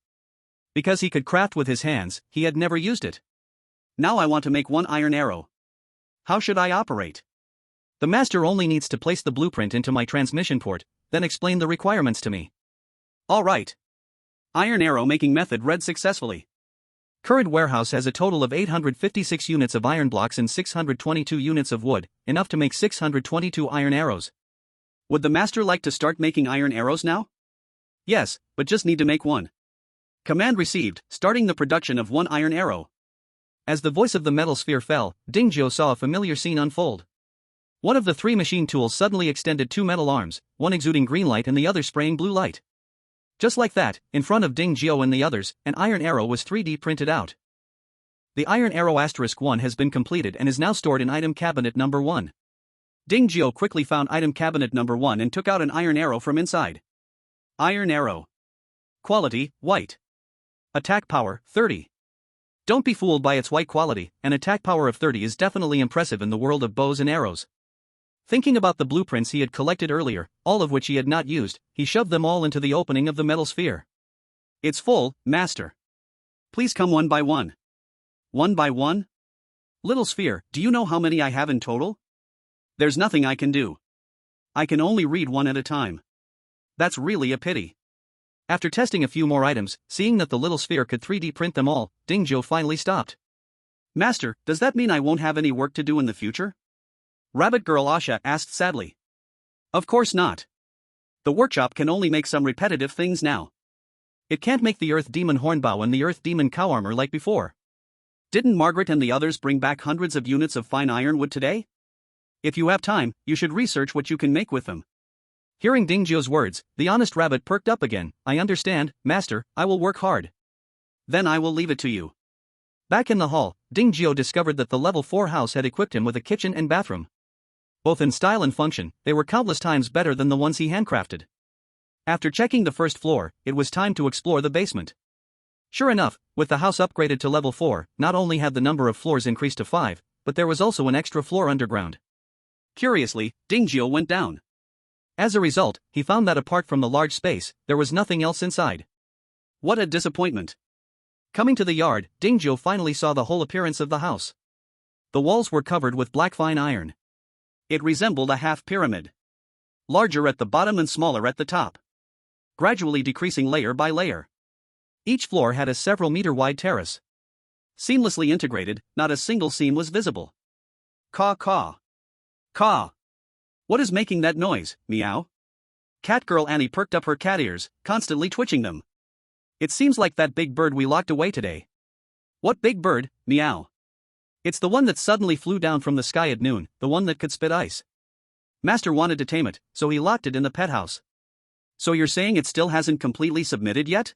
[SPEAKER 1] Because he could craft with his hands, he had never used it.
[SPEAKER 2] Now I want to make one iron arrow. How should I operate?
[SPEAKER 1] The master only needs to place the blueprint into my transmission port, then explain the requirements to me.
[SPEAKER 2] All right. Iron arrow making method read successfully.
[SPEAKER 1] Current warehouse has a total of 856 units of iron blocks and 622 units of wood, enough to make 622 iron arrows.
[SPEAKER 2] Would the master like to start making iron arrows now?
[SPEAKER 1] Yes, but just need to make one.
[SPEAKER 2] Command received, starting the production of one iron arrow.
[SPEAKER 1] As the voice of the metal sphere fell, Ding Jiu saw a familiar scene unfold. One of the 3 machine tools suddenly extended 2 metal arms, one exuding green light and the other spraying blue light. Just like that, in front of Ding Jiu and the others, an iron arrow was 3D printed out. The iron arrow *1 has been completed and is now stored in item cabinet number 1. Ding Jio quickly found item cabinet number 1 and took out an iron arrow from inside. Iron arrow. Quality, white. Attack power, 30. Don't be fooled by its white quality, an attack power of 30 is definitely impressive in the world of bows and arrows. Thinking about the blueprints he had collected earlier, all of which he had not used, he shoved them all into the opening of the metal sphere. It's full, master. Please come one by one. One by one? Little sphere, do you know how many I have in total? There's nothing I can do. I can only read one at a time. That's really a pity. After testing a few more items, seeing that the little sphere could 3D print them all, Ding Jio finally stopped. Master, does that mean I won't have any work to do in the future? Rabbit Girl Asha asked sadly. Of course not. The workshop can only make some repetitive things now. It can't make the Earth Demon Hornbow and the Earth Demon Cow Armor like before. Didn't Margaret and the others bring back hundreds of units of fine ironwood today? If you have time, you should research what you can make with them. Hearing Ding Jio's words, the honest rabbit perked up again. I understand, master, I will work hard. Then I will leave it to you. Back in the hall, Ding Jio discovered that the level 4 house had equipped him with a kitchen and bathroom. Both in style and function, they were countless times better than the ones he handcrafted. After checking the first floor, it was time to explore the basement. Sure enough, with the house upgraded to level 4, not only had the number of floors increased to 5, but there was also an extra floor underground. Curiously, Ding Jio went down. As a result, he found that apart from the large space, there was nothing else inside. What a disappointment. Coming to the yard, Ding Jio finally saw the whole appearance of the house. The walls were covered with black fine iron. It resembled a half pyramid. Larger at the bottom and smaller at the top. Gradually decreasing layer by layer. Each floor had a several meter wide terrace. Seamlessly integrated, not a single seam was visible. Caw caw. Caw. What is making that noise, meow? Catgirl Annie perked up her cat ears, constantly twitching them. It seems like that big bird we locked away today. What big bird, meow? It's the one that suddenly flew down from the sky at noon, the one that could spit ice. Master wanted to tame it, so he locked it in the pet house. So you're saying it still hasn't completely submitted yet?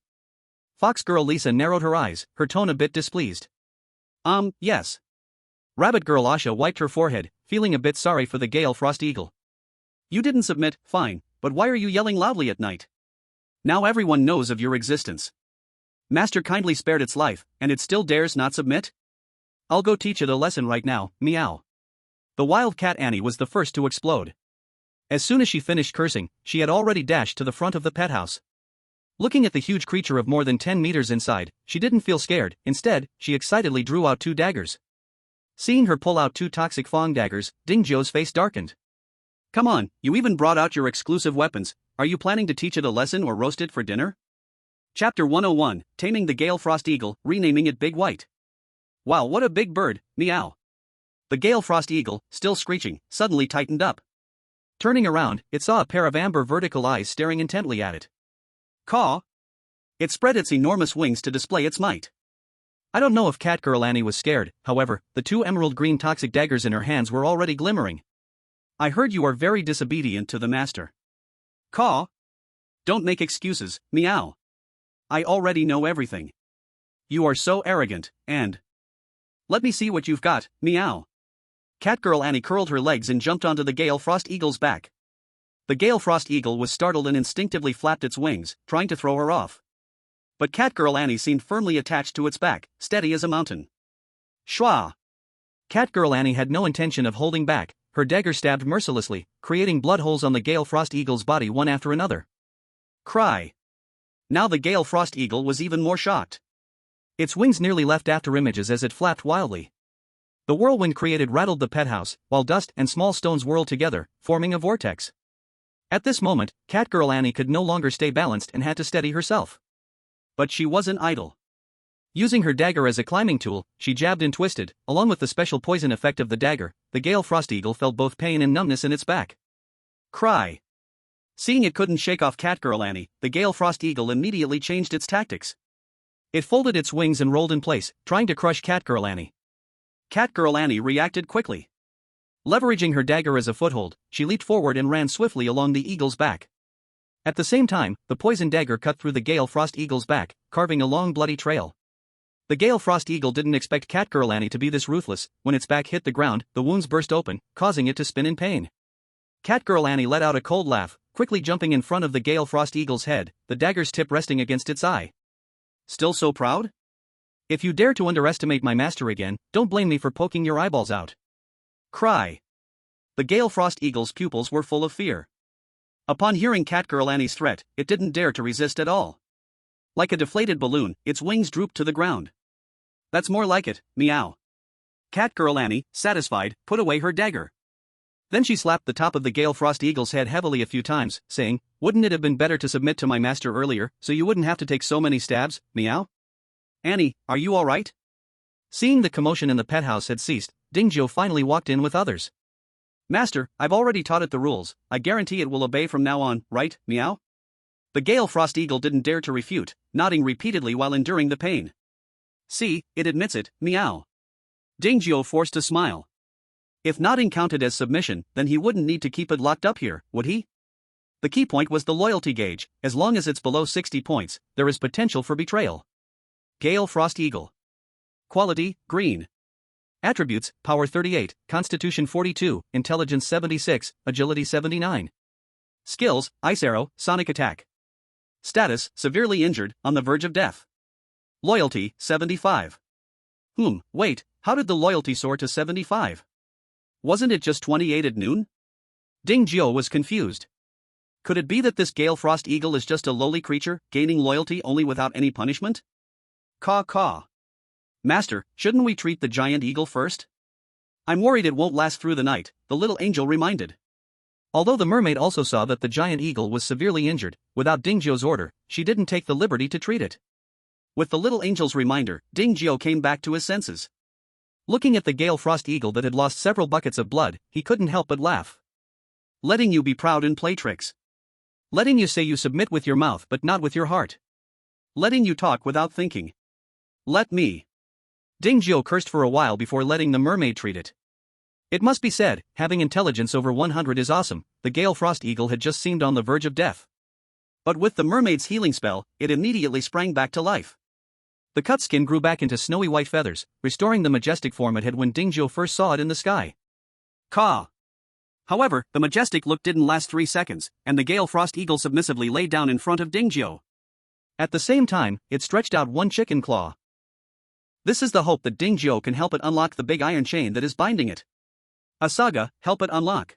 [SPEAKER 1] Fox Girl Lisa narrowed her eyes, her tone a bit displeased. Yes. Rabbit Girl Asha wiped her forehead, feeling a bit sorry for the Gale Frost Eagle. You didn't submit, fine, but why are you yelling loudly at night? Now everyone knows of your existence. Master kindly spared its life, and it still dares not submit? I'll go teach it a lesson right now, meow. The wild cat Annie was the first to explode. As soon as she finished cursing, she had already dashed to the front of the pet house. Looking at the huge creature of more than 10 meters inside, she didn't feel scared. Instead, she excitedly drew out 2 daggers. Seeing her pull out 2 toxic Fong daggers, Ding Jio's face darkened. Come on, you even brought out your exclusive weapons. Are you planning to teach it a lesson or roast it for dinner? Chapter 101, Taming the Gale Frost Eagle, renaming it Big White. Wow, what a big bird, meow. The Gale Frost Eagle, still screeching, suddenly tightened up. Turning around, it saw a pair of amber vertical eyes staring intently at it. Caw. It spread its enormous wings to display its might. I don't know if Catgirl Annie was scared, however, the 2 emerald green toxic daggers in her hands were already glimmering. I heard you are very disobedient to the master. Caw. Don't make excuses, meow. I already know everything. You are so arrogant, and... Let me see what you've got, meow. Catgirl Annie curled her legs and jumped onto the Gale Frost Eagle's back. The Gale Frost Eagle was startled and instinctively flapped its wings, trying to throw her off. But Catgirl Annie seemed firmly attached to its back, steady as a mountain. Shwa! Catgirl Annie had no intention of holding back. Her dagger stabbed mercilessly, creating blood holes on the Gale Frost Eagle's body one after another. Cry. Now the Gale Frost Eagle was even more shocked. Its wings nearly left after images as it flapped wildly. The whirlwind created rattled the pet house, while dust and small stones whirled together, forming a vortex. At this moment, Catgirl Annie could no longer stay balanced and had to steady herself. But she wasn't idle. Using her dagger as a climbing tool, she jabbed and twisted. Along with the special poison effect of the dagger, the Gale Frost Eagle felt both pain and numbness in its back. Cry. Seeing it couldn't shake off Catgirl Annie, the Gale Frost Eagle immediately changed its tactics. It folded its wings and rolled in place, trying to crush Catgirl Annie. Catgirl Annie reacted quickly. Leveraging her dagger as a foothold, she leaped forward and ran swiftly along the eagle's back. At the same time, the poison dagger cut through the Gale Frost Eagle's back, carving a long bloody trail. The Gale Frost Eagle didn't expect Catgirl Annie to be this ruthless. When its back hit the ground, the wounds burst open, causing it to spin in pain. Catgirl Annie let out a cold laugh, quickly jumping in front of the Gale Frost Eagle's head, the dagger's tip resting against its eye.
[SPEAKER 2] Still so proud?
[SPEAKER 1] If you dare to underestimate my master again, don't blame me for poking your eyeballs out.
[SPEAKER 2] Cry. The Gale Frost Eagle's pupils were full of fear. Upon hearing Catgirl Annie's threat, it didn't dare to resist at all. Like a deflated balloon, its wings drooped to the ground. That's more like it, meow. Catgirl Annie, satisfied, put away her dagger. Then she slapped the top of the Gale Frost Eagle's head heavily a few times, saying, "Wouldn't it have been better to submit to my master earlier, so you wouldn't have to take so many stabs, meow?"
[SPEAKER 1] Annie, are you alright? Seeing the commotion in the pet house had ceased, Dingio finally walked in with others.
[SPEAKER 2] Master, I've already taught it the rules. I guarantee it will obey from now on, right, meow? The Gale Frost Eagle didn't dare to refute, nodding repeatedly while enduring the pain. See, it admits it, meow. Dingio forced a smile. If nodding counted as submission, then he wouldn't need to keep it locked up here, would he? The key point was the loyalty gauge. As long as it's below 60 points, there is potential for betrayal. Gale Frost Eagle. Quality, green. Attributes, Power 38, Constitution 42, Intelligence 76, Agility 79. Skills, Ice Arrow, Sonic Attack. Status, severely injured, on the verge of death. Loyalty, 75. Wait, how did the loyalty soar to 75? Wasn't it just 28 at noon? Dingio was confused. Could it be that this Gale Frost Eagle is just a lowly creature, gaining loyalty only without any punishment? Caw caw. Master, shouldn't we treat the giant eagle first? I'm worried it won't last through the night, the little angel reminded. Although the mermaid also saw that the giant eagle was severely injured, without Dingio's order, she didn't take the liberty to treat it. With the little angel's reminder, Dingio came back to his senses. Looking at the Gale Frost Eagle that had lost several buckets of blood, he couldn't help but laugh. Letting you be proud and play tricks. Letting you say you submit with your mouth but not with your heart. Letting you talk without thinking. Let me. Dingio cursed for a while before letting the mermaid treat it. It must be said, having intelligence over 100 is awesome. The Gale Frost Eagle had just seemed on the verge of death. But with the mermaid's healing spell, it immediately sprang back to life. The cut skin grew back into snowy white feathers, restoring the majestic form it had when Dingio first saw it in the sky. Caw. However, the majestic look didn't last 3 seconds, and the Gale Frost Eagle submissively lay down in front of Dingio. At the same time, it stretched out one chicken claw. This is the hope that Dingio can help it unlock the big iron chain that is binding it. Asaga, help it unlock.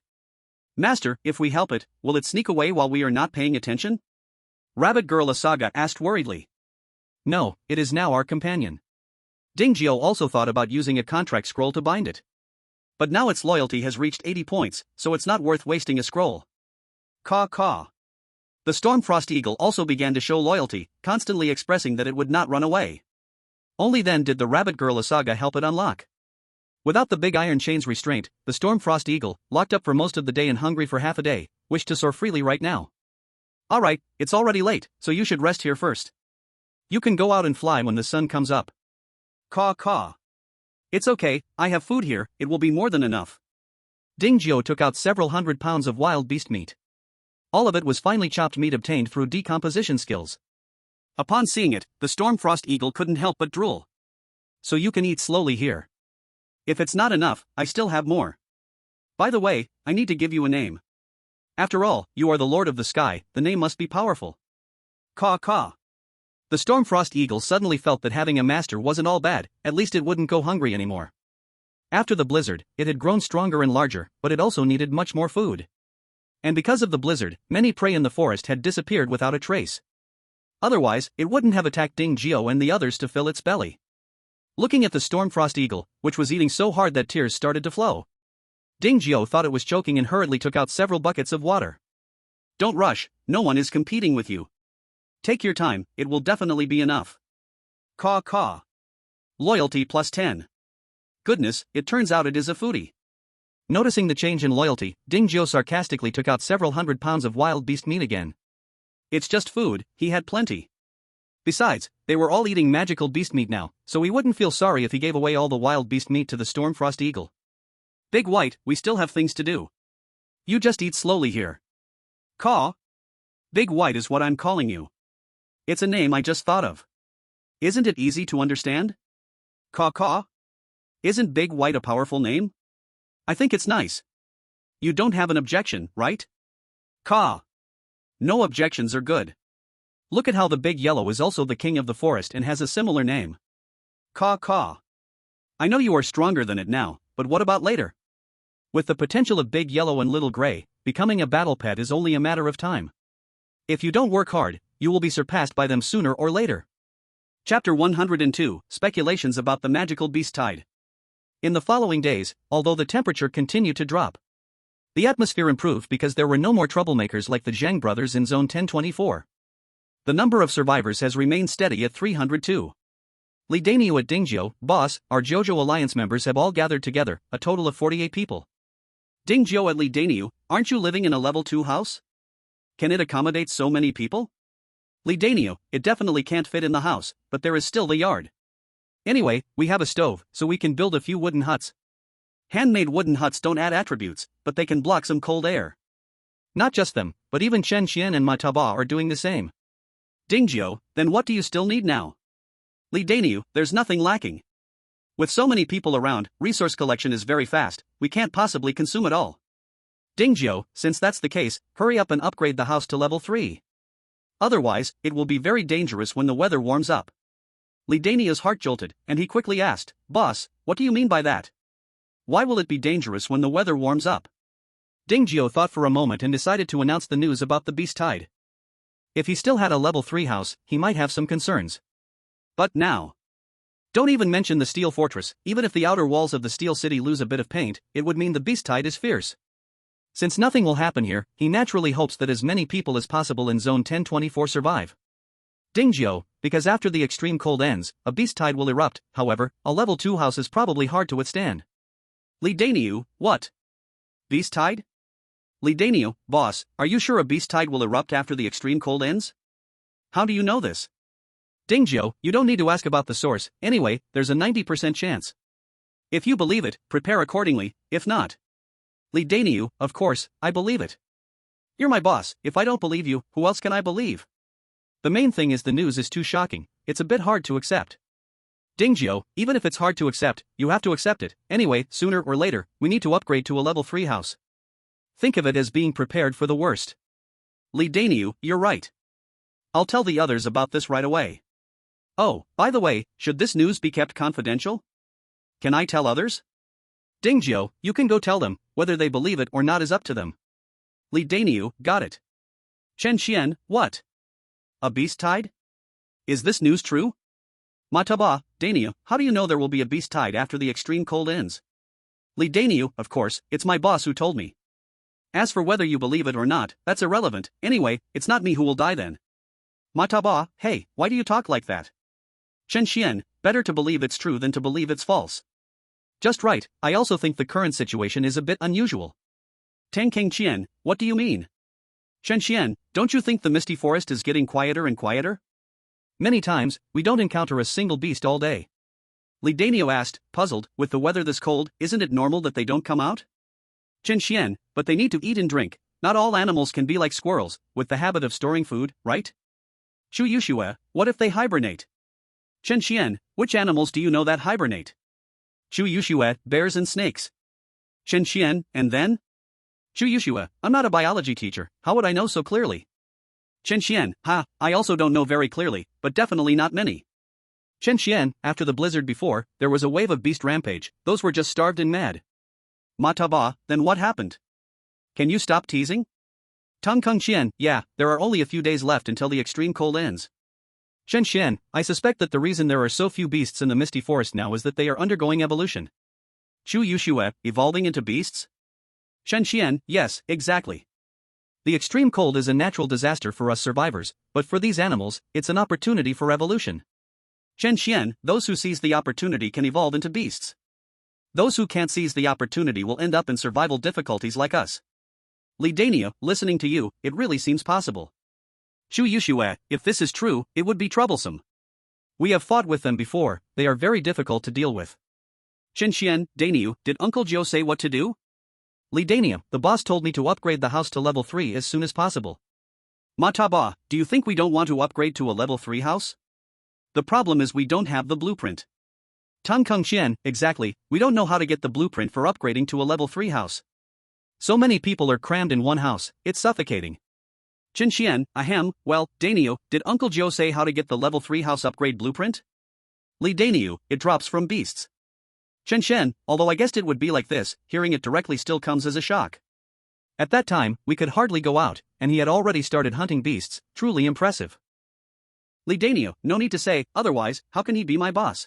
[SPEAKER 2] Master, if we help it, will it sneak away while we are not paying attention? Rabbit Girl Asaga asked worriedly. No, it is now our companion. Dingio also thought about using a contract scroll to bind it. But now its loyalty has reached 80 points, so it's not worth wasting a scroll. Caw caw. The Stormfrost Eagle also began to show loyalty, constantly expressing that it would not run away. Only then did the Rabbit Girl Asaga help it unlock. Without the big iron chain's restraint, the Stormfrost Eagle, locked up for most of the day and hungry for half a day, wished to soar freely right now. Alright, it's already late, so you should rest here first. You can go out and fly when the sun comes up. Caw caw. It's okay, I have food here, it will be more than enough. Dingio took out several 100 pounds of wild beast meat. All of it was finely chopped meat obtained through decomposition skills. Upon seeing it, the Stormfrost Eagle couldn't help but drool. So you can eat slowly here. If it's not enough, I still have more. By the way, I need to give you a name. After all, you are the Lord of the Sky, the name must be powerful. Caw caw. The Stormfrost Eagle suddenly felt that having a master wasn't all bad, at least it wouldn't go hungry anymore. After the blizzard, it had grown stronger and larger, but it also needed much more food. And because of the blizzard, many prey in the forest had disappeared without a trace. Otherwise, it wouldn't have attacked Dingio and the others to fill its belly. Looking at the Stormfrost Eagle, which was eating so hard that tears started to flow, Dingio thought it was choking and hurriedly took out several buckets of water. Don't rush, no one is competing with you. Take your time, it will definitely be enough. Caw caw. Loyalty plus 10. Goodness, it turns out it is a foodie. Noticing the change in loyalty, Dingio sarcastically took out several 100 pounds of wild beast meat again. It's just food, he had plenty. Besides, they were all eating magical beast meat now, so he wouldn't feel sorry if he gave away all the wild beast meat to the Stormfrost Eagle. Big White, we still have things to do. You just eat slowly here. Caw. Big White is what I'm calling you. It's a name I just thought of. Isn't it easy to understand? Caw. Isn't Big White a powerful name? I think it's nice. You don't have an objection, right? Caw. No objections are good. Look at how the Big Yellow is also the king of the forest and has a similar name. Caw. I know you are stronger than it now, but what about later? With the potential of Big Yellow and Little Gray, becoming a battle pet is only a matter of time. If you don't work hard, you will be surpassed by them sooner or later. Chapter 102, Speculations about the Magical Beast Tide. In the following days, although the temperature continued to drop, the atmosphere improved because there were no more troublemakers like the Zheng brothers in Zone 1024. The number of survivors has remained steady at 302. Li Daniu at Dingjiu, boss, our Jojo Alliance members have all gathered together, a total of 48 people. Dingjiu at Li Daniu, aren't you living in a level 2 house? Can it accommodate so many people? Li Daniu, it definitely can't fit in the house, but there is still the yard. Anyway, we have a stove, so we can build a few wooden huts. Handmade wooden huts don't add attributes, but they can block some cold air. Not just them, but even Chen Xian and Ma Taba are doing the same. Dingjiu, then what do you still need now? Li Daniu, there's nothing lacking. With so many people around, resource collection is very fast, we can't possibly consume it all. Dingjiu, since that's the case, hurry up and upgrade the house to level 3. Otherwise, it will be very dangerous when the weather warms up. Li Daniu's heart jolted, and he quickly asked, Boss, what do you mean by that? Why will it be dangerous when the weather warms up? Dingjiu thought for a moment and decided to announce the news about the beast tide. If he still had a level 3 house, he might have some concerns. But now. Don't even mention the steel fortress, even if the outer walls of the steel city lose a bit of paint, it would mean the beast tide is fierce. Since nothing will happen here, he naturally hopes that as many people as possible in Zone 1024 survive. Dingjiu, because after the extreme cold ends, a beast tide will erupt, however, a level 2 house is probably hard to withstand. Li Daniu, what? Beast tide? Li Daniu, boss, are you sure a beast tide will erupt after the extreme cold ends? How do you know this? Dingjiu, you don't need to ask about the source, anyway, there's a 90% chance. If you believe it, prepare accordingly, if not. Li Daniu, of course, I believe it. You're my boss, if I don't believe you, who else can I believe? The main thing is the news is too shocking, it's a bit hard to accept. Dingjiu, even if it's hard to accept, you have to accept it, anyway, sooner or later, we need to upgrade to a level 3 house. Think of it as being prepared for the worst. Li Daniu, you're right. I'll tell the others about this right away. Oh, by the way, should this news be kept confidential? Can I tell others? Dingjiu, you can go tell them, whether they believe it or not is up to them. Li Daniu, got it. Chen Xian, what? A beast tide? Is this news true? Ma Taba, Daniu, how do you know there will be a beast tide after the extreme cold ends? Li Daniu, of course, it's my boss who told me. As for whether you believe it or not, that's irrelevant, anyway, it's not me who will die then. Ma Taba, hey, why do you talk like that? Chen Xian, better to believe it's true than to believe it's false. Just right, I also think the current situation is a bit unusual. Tang King Qian, what do you mean? Chen Xian, don't you think the misty forest is getting quieter and quieter? Many times, we don't encounter a single beast all day. Li Daniu asked, puzzled, with the weather this cold, isn't it normal that they don't come out? Chen Xian, but they need to eat and drink, not all animals can be like squirrels, with the habit of storing food, right? Chu Yushue, what if they hibernate? Chen Xian, which animals do you know that hibernate? Chu Yushue, bears and snakes. Chen Xian, and then? Chu Yushue, I'm not a biology teacher, how would I know so clearly? Chen Xian, I also don't know very clearly, but definitely not many. Chen Xian, after the blizzard before, there was a wave of beast rampage, those were just starved and mad. Ma Taba, then what happened? Can you stop teasing? Tang Kung Xian, yeah, there are only a few days left until the extreme cold ends. Chen Xian, I suspect that the reason there are so few beasts in the misty forest now is that they are undergoing evolution. Chu Yushue, evolving into beasts? Chen Xian, yes, exactly. The extreme cold is a natural disaster for us survivors, but for these animals, it's an opportunity for evolution. Chen Xian, those who seize the opportunity can evolve into beasts. Those who can't seize the opportunity will end up in survival difficulties like us. Li Daniu, listening to you, it really seems possible. Chu Yushue, if this is true, it would be troublesome. We have fought with them before, they are very difficult to deal with. Chen Xian, Daniu, did Uncle Joe say what to do? Li Daniu, the boss told me to upgrade the house to level 3 as soon as possible. Ma Taba, do you think we don't want to upgrade to a level 3 house? The problem is we don't have the blueprint. Tang Kung Qian, exactly, we don't know how to get the blueprint for upgrading to a level 3 house. So many people are crammed in one house, it's suffocating. Qin Xian, ahem, well, Daniu, did Uncle Joe say how to get the level 3 house upgrade blueprint? Li Daniu, it drops from beasts. Chen Shen, although I guessed it would be like this, hearing it directly still comes as a shock. At that time, we could hardly go out, and he had already started hunting beasts, truly impressive. Li Daniu, no need to say, otherwise, how can he be my boss?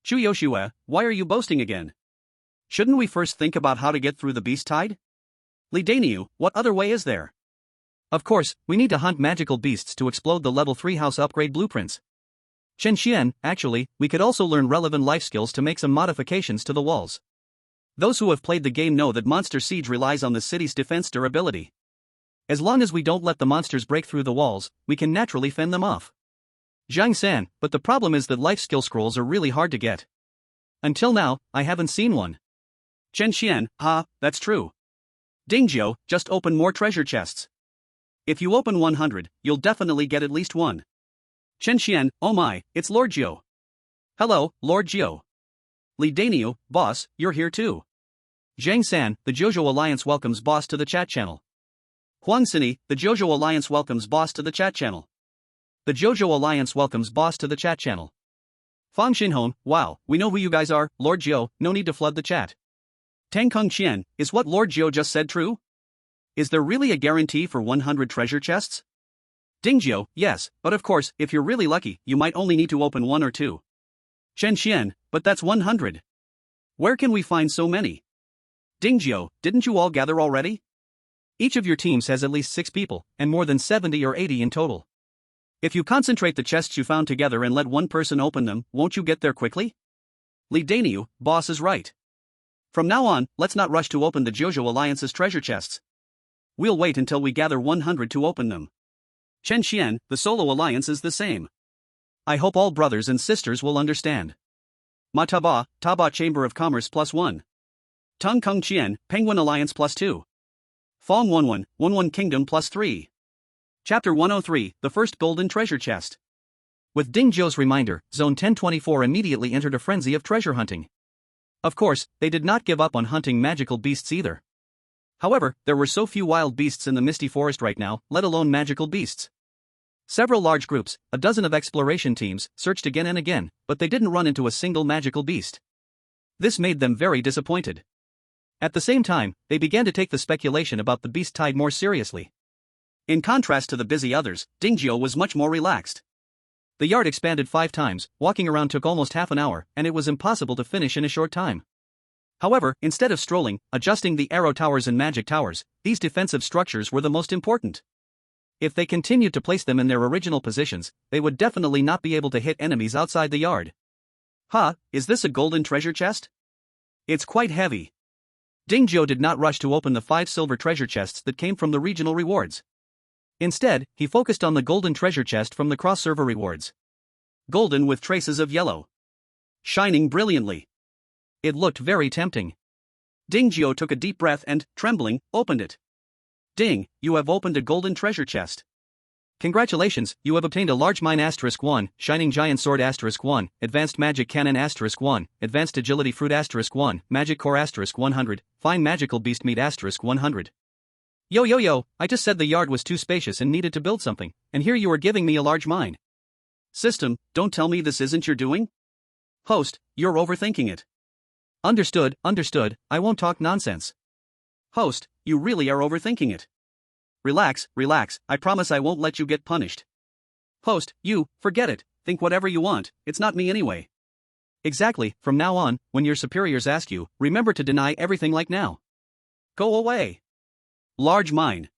[SPEAKER 2] Chu Yoshua, why are you boasting again? Shouldn't we first think about how to get through the beast tide? Li Daniu, what other way is there? Of course, we need to hunt magical beasts to explode the level 3 house upgrade blueprints. Chen Xian, actually, we could also learn relevant life skills to make some modifications to the walls. Those who have played the game know that Monster Siege relies on the city's defense durability. As long as we don't let the monsters break through the walls, we can naturally fend them off. Zhang San, but the problem is that life skill scrolls are really hard to get. Until now, I haven't seen one. Chen Xian, that's true. Dingjiu, just open more treasure chests. If you open 100, you'll definitely get at least one. Chen Xian, oh my, it's Lord Jiu. Hello, Lord Jiu. Li Daniu, boss, you're here too. Zhang San, the Jojo Alliance welcomes boss to the chat channel. Huang Sini, the Jojo Alliance welcomes boss to the chat channel. The Jojo Alliance welcomes boss to the chat channel. Fang Xinhong, wow, we know who you guys are, Lord Jiu, no need to flood the chat. Tang Kung Qian, is what Lord Jiu just said true? Is there really a guarantee for 100 treasure chests? Dingjiu, yes, but of course, if you're really lucky, you might only need to open 1 or 2. Chen Xian, but that's 100. Where can we find so many? Dingjiu, didn't you all gather already? Each of your teams has at least 6 people, and more than 70 or 80 in total. If you concentrate the chests you found together and let one person open them, won't you get there quickly? Li Daniu, boss is right. From now on, let's not rush to open the Jojo Alliance's treasure chests. We'll wait until we gather 100 to open them. Chen Xian, the Solo Alliance is the same. I hope all brothers and sisters will understand. Taba Chamber of Commerce +1. Tung Kung Qian, Penguin Alliance +2. Fong Wunwun Kingdom +3. Chapter 103, The First Golden Treasure Chest. With Ding Zhou's reminder, Zone 1024 immediately entered a frenzy of treasure hunting. Of course, they did not give up on hunting magical beasts either. However, there were so few wild beasts in the Misty Forest right now, let alone magical beasts. Several large groups, a dozen of exploration teams, searched again and again, but they didn't run into a single magical beast. This made them very disappointed. At the same time, they began to take the speculation about the beast tide more seriously. In contrast to the busy others, Dingjiu was much more relaxed. The yard expanded 5 times, walking around took almost half an hour, and it was impossible to finish in a short time. However, instead of strolling, adjusting the arrow towers and magic towers, these defensive structures were the most important. If they continued to place them in their original positions, they would definitely not be able to hit enemies outside the yard. Is this a golden treasure chest? It's quite heavy. Dingjiu did not rush to open the 5 silver treasure chests that came from the regional rewards. Instead, he focused on the golden treasure chest from the cross-server rewards. Golden with traces of yellow. Shining brilliantly. It looked very tempting. Dingjiu took a deep breath and, trembling, opened it. Ding, you have opened a golden treasure chest. Congratulations, you have obtained a large mine *1, shining giant sword *1, advanced magic cannon *1, advanced agility fruit *1, magic core *100, fine magical beast meat *100. Yo, I just said the yard was too spacious and needed to build something, and here you are giving me a large mine. System, don't tell me this isn't your doing? Host, you're overthinking it. Understood, I won't talk nonsense. Host, you really are overthinking it. Relax, I promise I won't let you get punished. Host, forget it, think whatever you want, it's not me anyway. Exactly, from now on, when your superiors ask you, remember to deny everything like now. Go away. Large mine.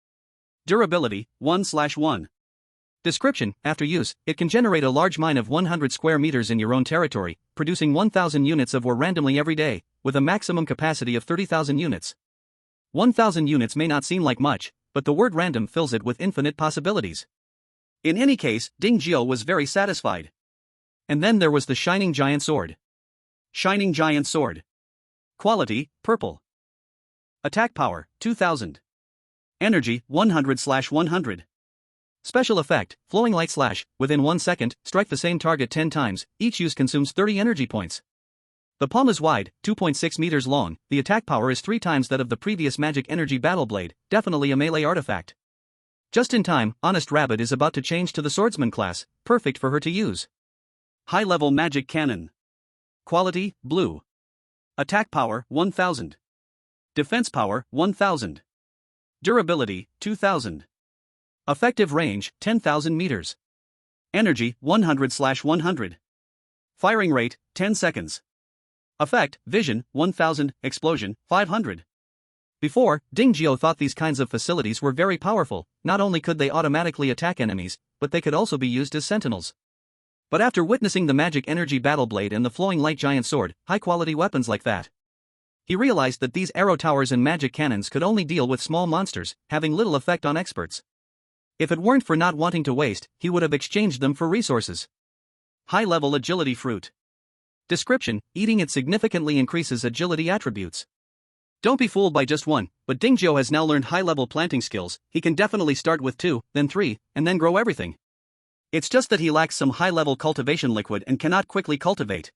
[SPEAKER 2] Durability, 1/1. Description, after use, it can generate a large mine of 100 square meters in your own territory, producing 1,000 units of ore randomly every day, with a maximum capacity of 30,000 units. 1,000 units may not seem like much, but the word random fills it with infinite possibilities. In any case, Dingjiu was very satisfied. And then there was the Shining Giant Sword. Shining Giant Sword. Quality, purple. Attack power, 2000. Energy, 100/100.
[SPEAKER 1] Special effect, flowing light slash, within 1 second, strike the same target 10 times, each use consumes 30 energy points. The palm is wide, 2.6 meters long, the attack power is 3 times that of the previous magic energy battle blade, definitely a melee artifact. Just in time, Honest Rabbit is about to change to the swordsman class, perfect for her to use.
[SPEAKER 2] High-level magic cannon. Quality, blue. Attack power, 1000. Defense power, 1000. Durability, 2000. Effective range, 10,000 meters. Energy, 100/100. Firing rate, 10 seconds. Effect, vision, 1000, explosion, 500.
[SPEAKER 1] Before, Dingjio thought these kinds of facilities were very powerful. Not only could they automatically attack enemies, but they could also be used as sentinels. But after witnessing the magic energy battle blade and the flowing light giant sword, high-quality weapons like that, he realized that these arrow towers and magic cannons could only deal with small monsters, having little effect on experts. If it weren't for not wanting to waste, he would have exchanged them for resources.
[SPEAKER 2] High-level agility fruit.
[SPEAKER 1] Description: eating it significantly increases agility attributes.
[SPEAKER 2] Don't be fooled by just one, but Dingjio has now learned high-level planting skills. He can definitely start with 2, then 3, and then grow everything. It's just that he lacks some high-level cultivation liquid and cannot quickly cultivate.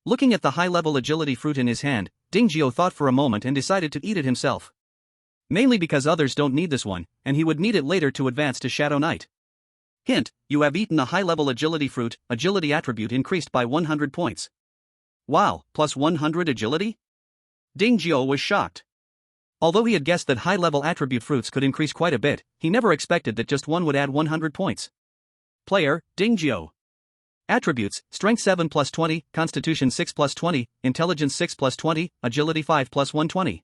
[SPEAKER 1] Looking at the high-level agility fruit in his hand, Dingjio thought for a moment and decided to eat it himself. Mainly because others don't need this one, and he would need it later to advance to Shadow Knight.
[SPEAKER 2] Hint: you have eaten a high-level agility fruit, agility attribute increased by 100 points. Wow, plus 100 agility? Dingjio was shocked.
[SPEAKER 1] Although he had guessed that high-level attribute fruits could increase quite a bit, he never expected that just one would add 100 points.
[SPEAKER 2] Player, Dingjio.
[SPEAKER 1] Attributes: Strength 7 plus 20, Constitution 6 plus 20, Intelligence 6 plus 20, Agility 5 plus 120.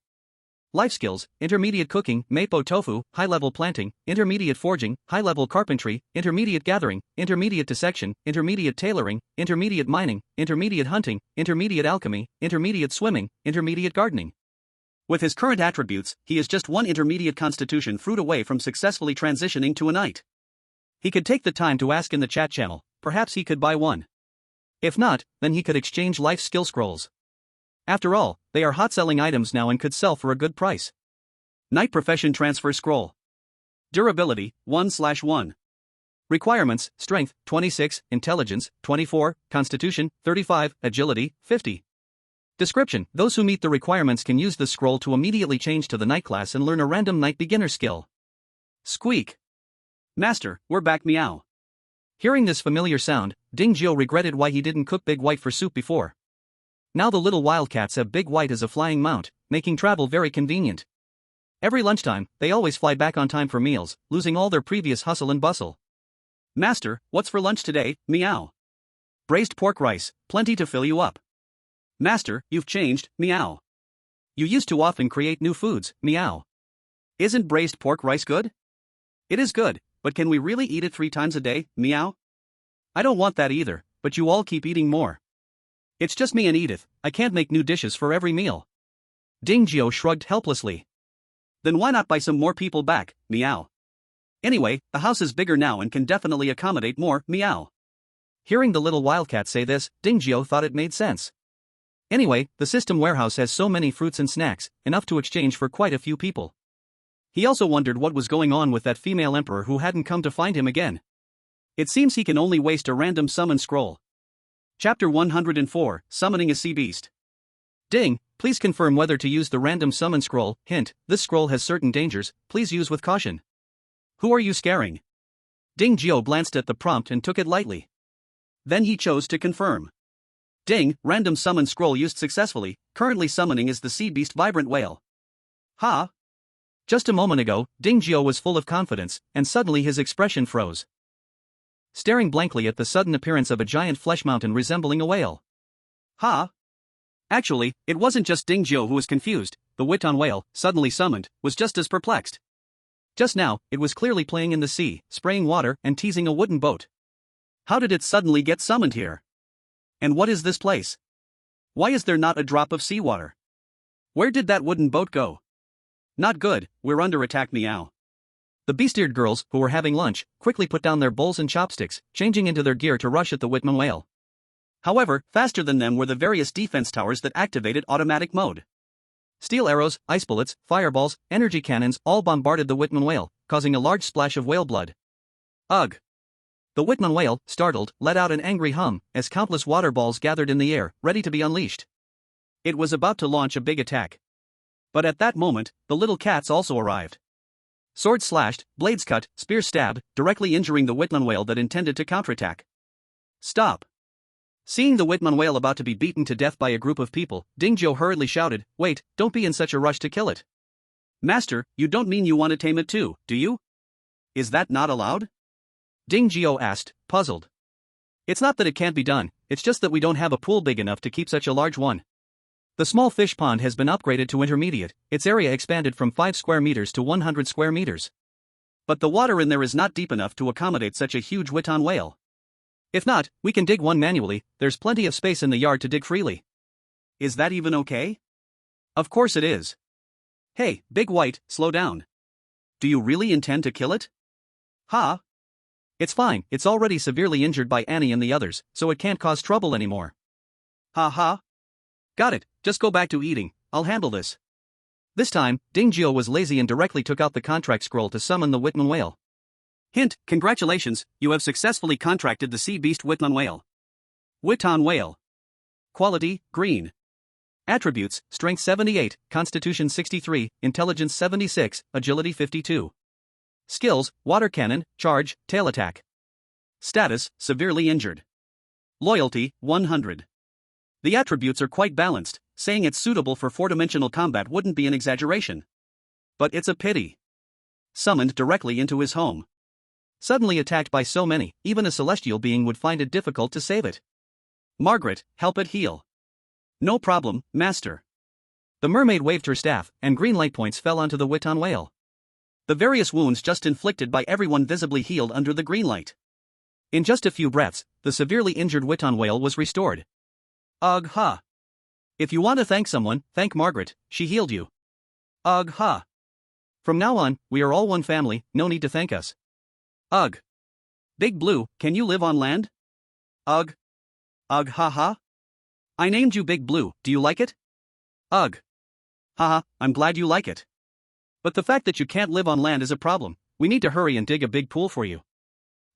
[SPEAKER 1] Life skills: intermediate cooking, Meipo tofu, high-level planting, intermediate forging, high-level carpentry, intermediate gathering, intermediate dissection, intermediate tailoring, intermediate mining, intermediate hunting, intermediate alchemy, intermediate swimming, intermediate gardening.
[SPEAKER 2] With his current attributes, he is just one intermediate constitution fruit away from successfully transitioning to a knight.
[SPEAKER 1] He could take the time to ask in the chat channel, perhaps he could buy one. If not, then he could exchange life skill scrolls. After all, they are hot-selling items now and could sell for a good price.
[SPEAKER 2] Knight Profession Transfer Scroll. Durability, 1/1.
[SPEAKER 1] Requirements: Strength, 26, Intelligence, 24, Constitution, 35, Agility, 50. Description: those who meet the requirements can use this scroll to immediately change to the Knight class and learn a random Knight beginner skill.
[SPEAKER 2] Squeak. Master, we're back, meow.
[SPEAKER 1] Hearing this familiar sound, Dingjio regretted why he didn't cook Big White for soup before. Now the little wildcats have Big White as a flying mount, making travel very convenient. Every lunchtime, they always fly back on time for meals, losing all their previous hustle and bustle.
[SPEAKER 2] Master, what's for lunch today, meow? Braised pork rice, plenty to fill you up. Master, you've changed, meow.
[SPEAKER 1] You used to often create new foods, meow.
[SPEAKER 2] Isn't braised pork rice good? It is good, but can we really eat it 3 times a day, meow?
[SPEAKER 1] I don't want that either, but you all keep eating more. It's just me and Edith, I can't make new dishes for every meal. Dingjio shrugged helplessly.
[SPEAKER 2] Then why not buy some more people back, meow? Anyway, the house is bigger now and can definitely accommodate more, meow.
[SPEAKER 1] Hearing the little wildcat say this, Dingjio thought it made sense. Anyway, the system warehouse has so many fruits and snacks, enough to exchange for quite a few people. He also wondered what was going on with that female emperor who hadn't come to find him again.
[SPEAKER 2] It seems he can only waste a random summon scroll. Chapter 104, Summoning a Sea Beast.
[SPEAKER 1] Ding, please confirm whether to use the random summon scroll. Hint, this scroll has certain dangers, please use with caution.
[SPEAKER 2] Who are you scaring?
[SPEAKER 1] Dingjio glanced at the prompt and took it lightly.
[SPEAKER 2] Then he chose to confirm. Ding, random summon scroll used successfully, currently summoning is the sea beast Vibrant Whale. Ha!
[SPEAKER 1] Just a moment ago, Dingjio was full of confidence, and suddenly his expression froze. Staring blankly at the sudden appearance of a giant flesh mountain resembling a whale.
[SPEAKER 2] Ha! Actually, it wasn't just Dingjio who was confused, the Witon whale, suddenly summoned, was just as perplexed.
[SPEAKER 1] Just now, it was clearly playing in the sea, spraying water and teasing a wooden boat.
[SPEAKER 2] How did it suddenly get summoned here? And what is this place? Why is there not a drop of seawater? Where did that wooden boat go? Not good, we're under attack, meow.
[SPEAKER 1] The beast-eared girls, who were having lunch, quickly put down their bowls and chopsticks, changing into their gear to rush at the Whitman whale.
[SPEAKER 2] However, faster than them were the various defense towers that activated automatic mode.
[SPEAKER 1] Steel arrows, ice bullets, fireballs, energy cannons all bombarded the Whitman whale, causing a large splash of whale blood. Ugh! The Whitman whale, startled, let out an angry hum as countless water balls gathered in the air, ready to be unleashed.
[SPEAKER 2] It was about to launch a big attack. But at that moment, the little cats also arrived.
[SPEAKER 1] Swords slashed, blades cut, spears stabbed, directly injuring the Whitman whale that intended to counterattack.
[SPEAKER 2] Stop!
[SPEAKER 1] Seeing the Whitman whale about to be beaten to death by a group of people, Dingyo hurriedly shouted, "Wait, don't be in such a rush to kill it."
[SPEAKER 2] Master, you don't mean you want to tame it too, do you? Is that not allowed?
[SPEAKER 1] Dingyo asked, puzzled. It's not that it can't be done, it's just that we don't have a pool big enough to keep such a large one. The small fish pond has been upgraded to intermediate, its area expanded from 5 square meters to 100 square meters.
[SPEAKER 2] But the water in there is not deep enough to accommodate such a huge Whitman whale.
[SPEAKER 1] If not, we can dig one manually, there's plenty of space in the yard to dig freely.
[SPEAKER 2] Is that even okay?
[SPEAKER 1] Of course it is.
[SPEAKER 2] Hey, Big White, slow down. Do you really intend to kill it?
[SPEAKER 1] Ha! It's fine, it's already severely injured by Annie and the others, so it can't cause trouble anymore.
[SPEAKER 2] Ha ha!
[SPEAKER 1] Got it, just go back to eating, I'll handle this. This time, Dingyo was lazy and directly took out the contract scroll to summon the Whitman whale.
[SPEAKER 2] Hint, congratulations, you have successfully contracted the sea beast Whitman whale. Whitman whale.
[SPEAKER 1] Quality, green. Attributes, Strength 78, Constitution 63, Intelligence 76, Agility 52. Skills, Water Cannon, Charge, Tail Attack.
[SPEAKER 2] Status, severely injured. Loyalty, 100. The attributes are quite balanced, saying it's suitable for 4-dimensional combat wouldn't be an exaggeration. But it's a pity. Summoned directly into his home.
[SPEAKER 1] Suddenly attacked by so many, even a celestial being would find it difficult to save it.
[SPEAKER 2] Margaret, help it heal. No problem, Master.
[SPEAKER 1] The mermaid waved her staff, and green light points fell onto the Whitman whale.
[SPEAKER 2] The various wounds just inflicted by everyone visibly healed under the green light.
[SPEAKER 1] In just a few breaths, the severely injured Whitman whale was restored.
[SPEAKER 2] Ugh ha!
[SPEAKER 1] If you want to thank someone, thank Margaret, she healed you.
[SPEAKER 2] Ugh ha!
[SPEAKER 1] From now on, we are all one family, no need to thank us.
[SPEAKER 2] Ugh! Big Blue, can you live on land? Ugh! Ugh ha ha! I named you Big Blue, do you like it? Ugh! Haha, I'm glad you like it. But the fact that you can't live on land is a problem, we need to hurry and dig a big pool for you.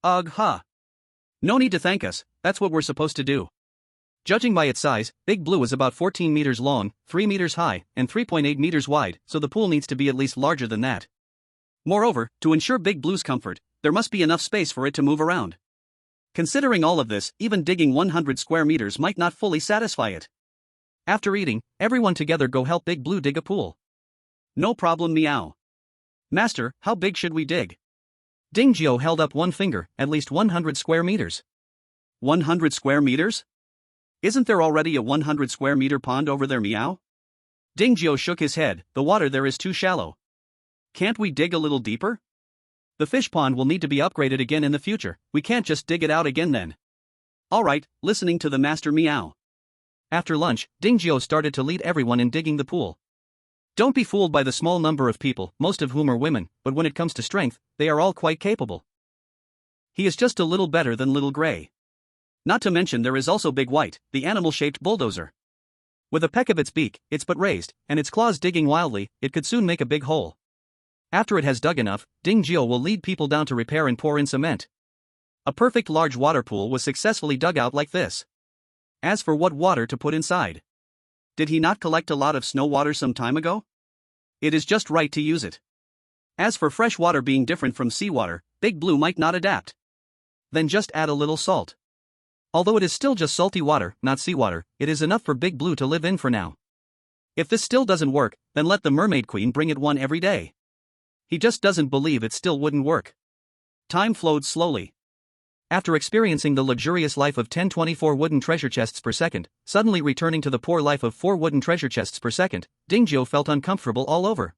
[SPEAKER 2] Ugh ha! No need to thank us, that's what we're supposed to do.
[SPEAKER 1] Judging by its size, Big Blue is about 14 meters long, 3 meters high, and 3.8 meters wide, so the pool needs to be at least larger than that.
[SPEAKER 2] Moreover, to ensure Big Blue's comfort, there must be enough space for it to move around. Considering all of this, even digging 100 square meters might not fully satisfy it.
[SPEAKER 1] After eating, everyone together go help Big Blue dig a pool.
[SPEAKER 2] No problem, meow. Master, how big should we dig?
[SPEAKER 1] Dingyo held up one finger, at least 100 square meters.
[SPEAKER 2] 100 square meters? Isn't there already a 100 square meter pond over there, meow?
[SPEAKER 1] Dingyo shook his head, the water there is too shallow.
[SPEAKER 2] Can't we dig a little deeper?
[SPEAKER 1] The fish pond will need to be upgraded again in the future, we can't just dig it out again then.
[SPEAKER 2] Alright, listening to the master, meow.
[SPEAKER 1] After lunch, Dingyo started to lead everyone in digging the pool. Don't be fooled by the small number of people, most of whom are women, but when it comes to strength, they are all quite capable.
[SPEAKER 2] He is just a little better than Little Gray. Not to mention there is also Big White, the animal-shaped bulldozer.
[SPEAKER 1] With a peck of its beak, it's but raised, and its claws digging wildly, it could soon make a big hole. After it has dug enough, Dingyo will lead people down to repair and pour in cement. A perfect large water pool was successfully dug out like this. As for what water to put inside,
[SPEAKER 2] did he not collect a lot of snow water some time ago? It is just right to use it. As for fresh water being different from seawater, Big Blue might not adapt.
[SPEAKER 1] Then just add a little salt. Although it is still just salty water, not seawater, it is enough for Big Blue to live in for now. If this still doesn't work, then let the Mermaid Queen bring it one every day. He just doesn't believe it still wouldn't work.
[SPEAKER 2] Time flowed slowly.
[SPEAKER 1] After experiencing the luxurious life of 1024 wooden treasure chests per second, suddenly returning to the poor life of 4 wooden treasure chests per second, Dingyo felt uncomfortable all over.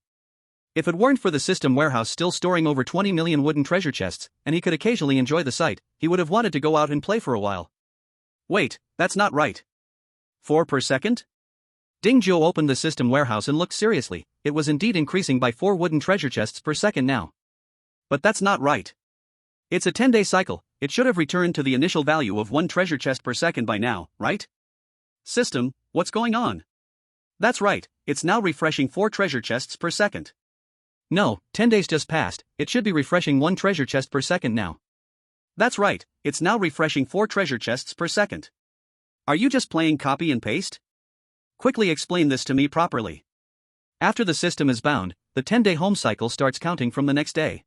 [SPEAKER 1] If it weren't for the system warehouse still storing over 20 million wooden treasure chests, and he could occasionally enjoy the sight, he would have wanted to go out and play for a while.
[SPEAKER 2] Wait, that's not right. 4 per second?
[SPEAKER 1] Dingyo opened the system warehouse and looked seriously, it was indeed increasing by 4 wooden treasure chests per second now.
[SPEAKER 2] But that's not right. It's a 10-day cycle, it should have returned to the initial value of 1 treasure chest per second by now, right? System, what's going on? That's right, it's now refreshing 4 treasure chests per second.
[SPEAKER 1] No, 10 days just passed, it should be refreshing 1 treasure chest per second now.
[SPEAKER 2] That's right, it's now refreshing 4 treasure chests per second. Are you just playing copy and paste? Quickly explain this to me properly.
[SPEAKER 1] After the system is bound, the 10-day home cycle starts counting from the next day.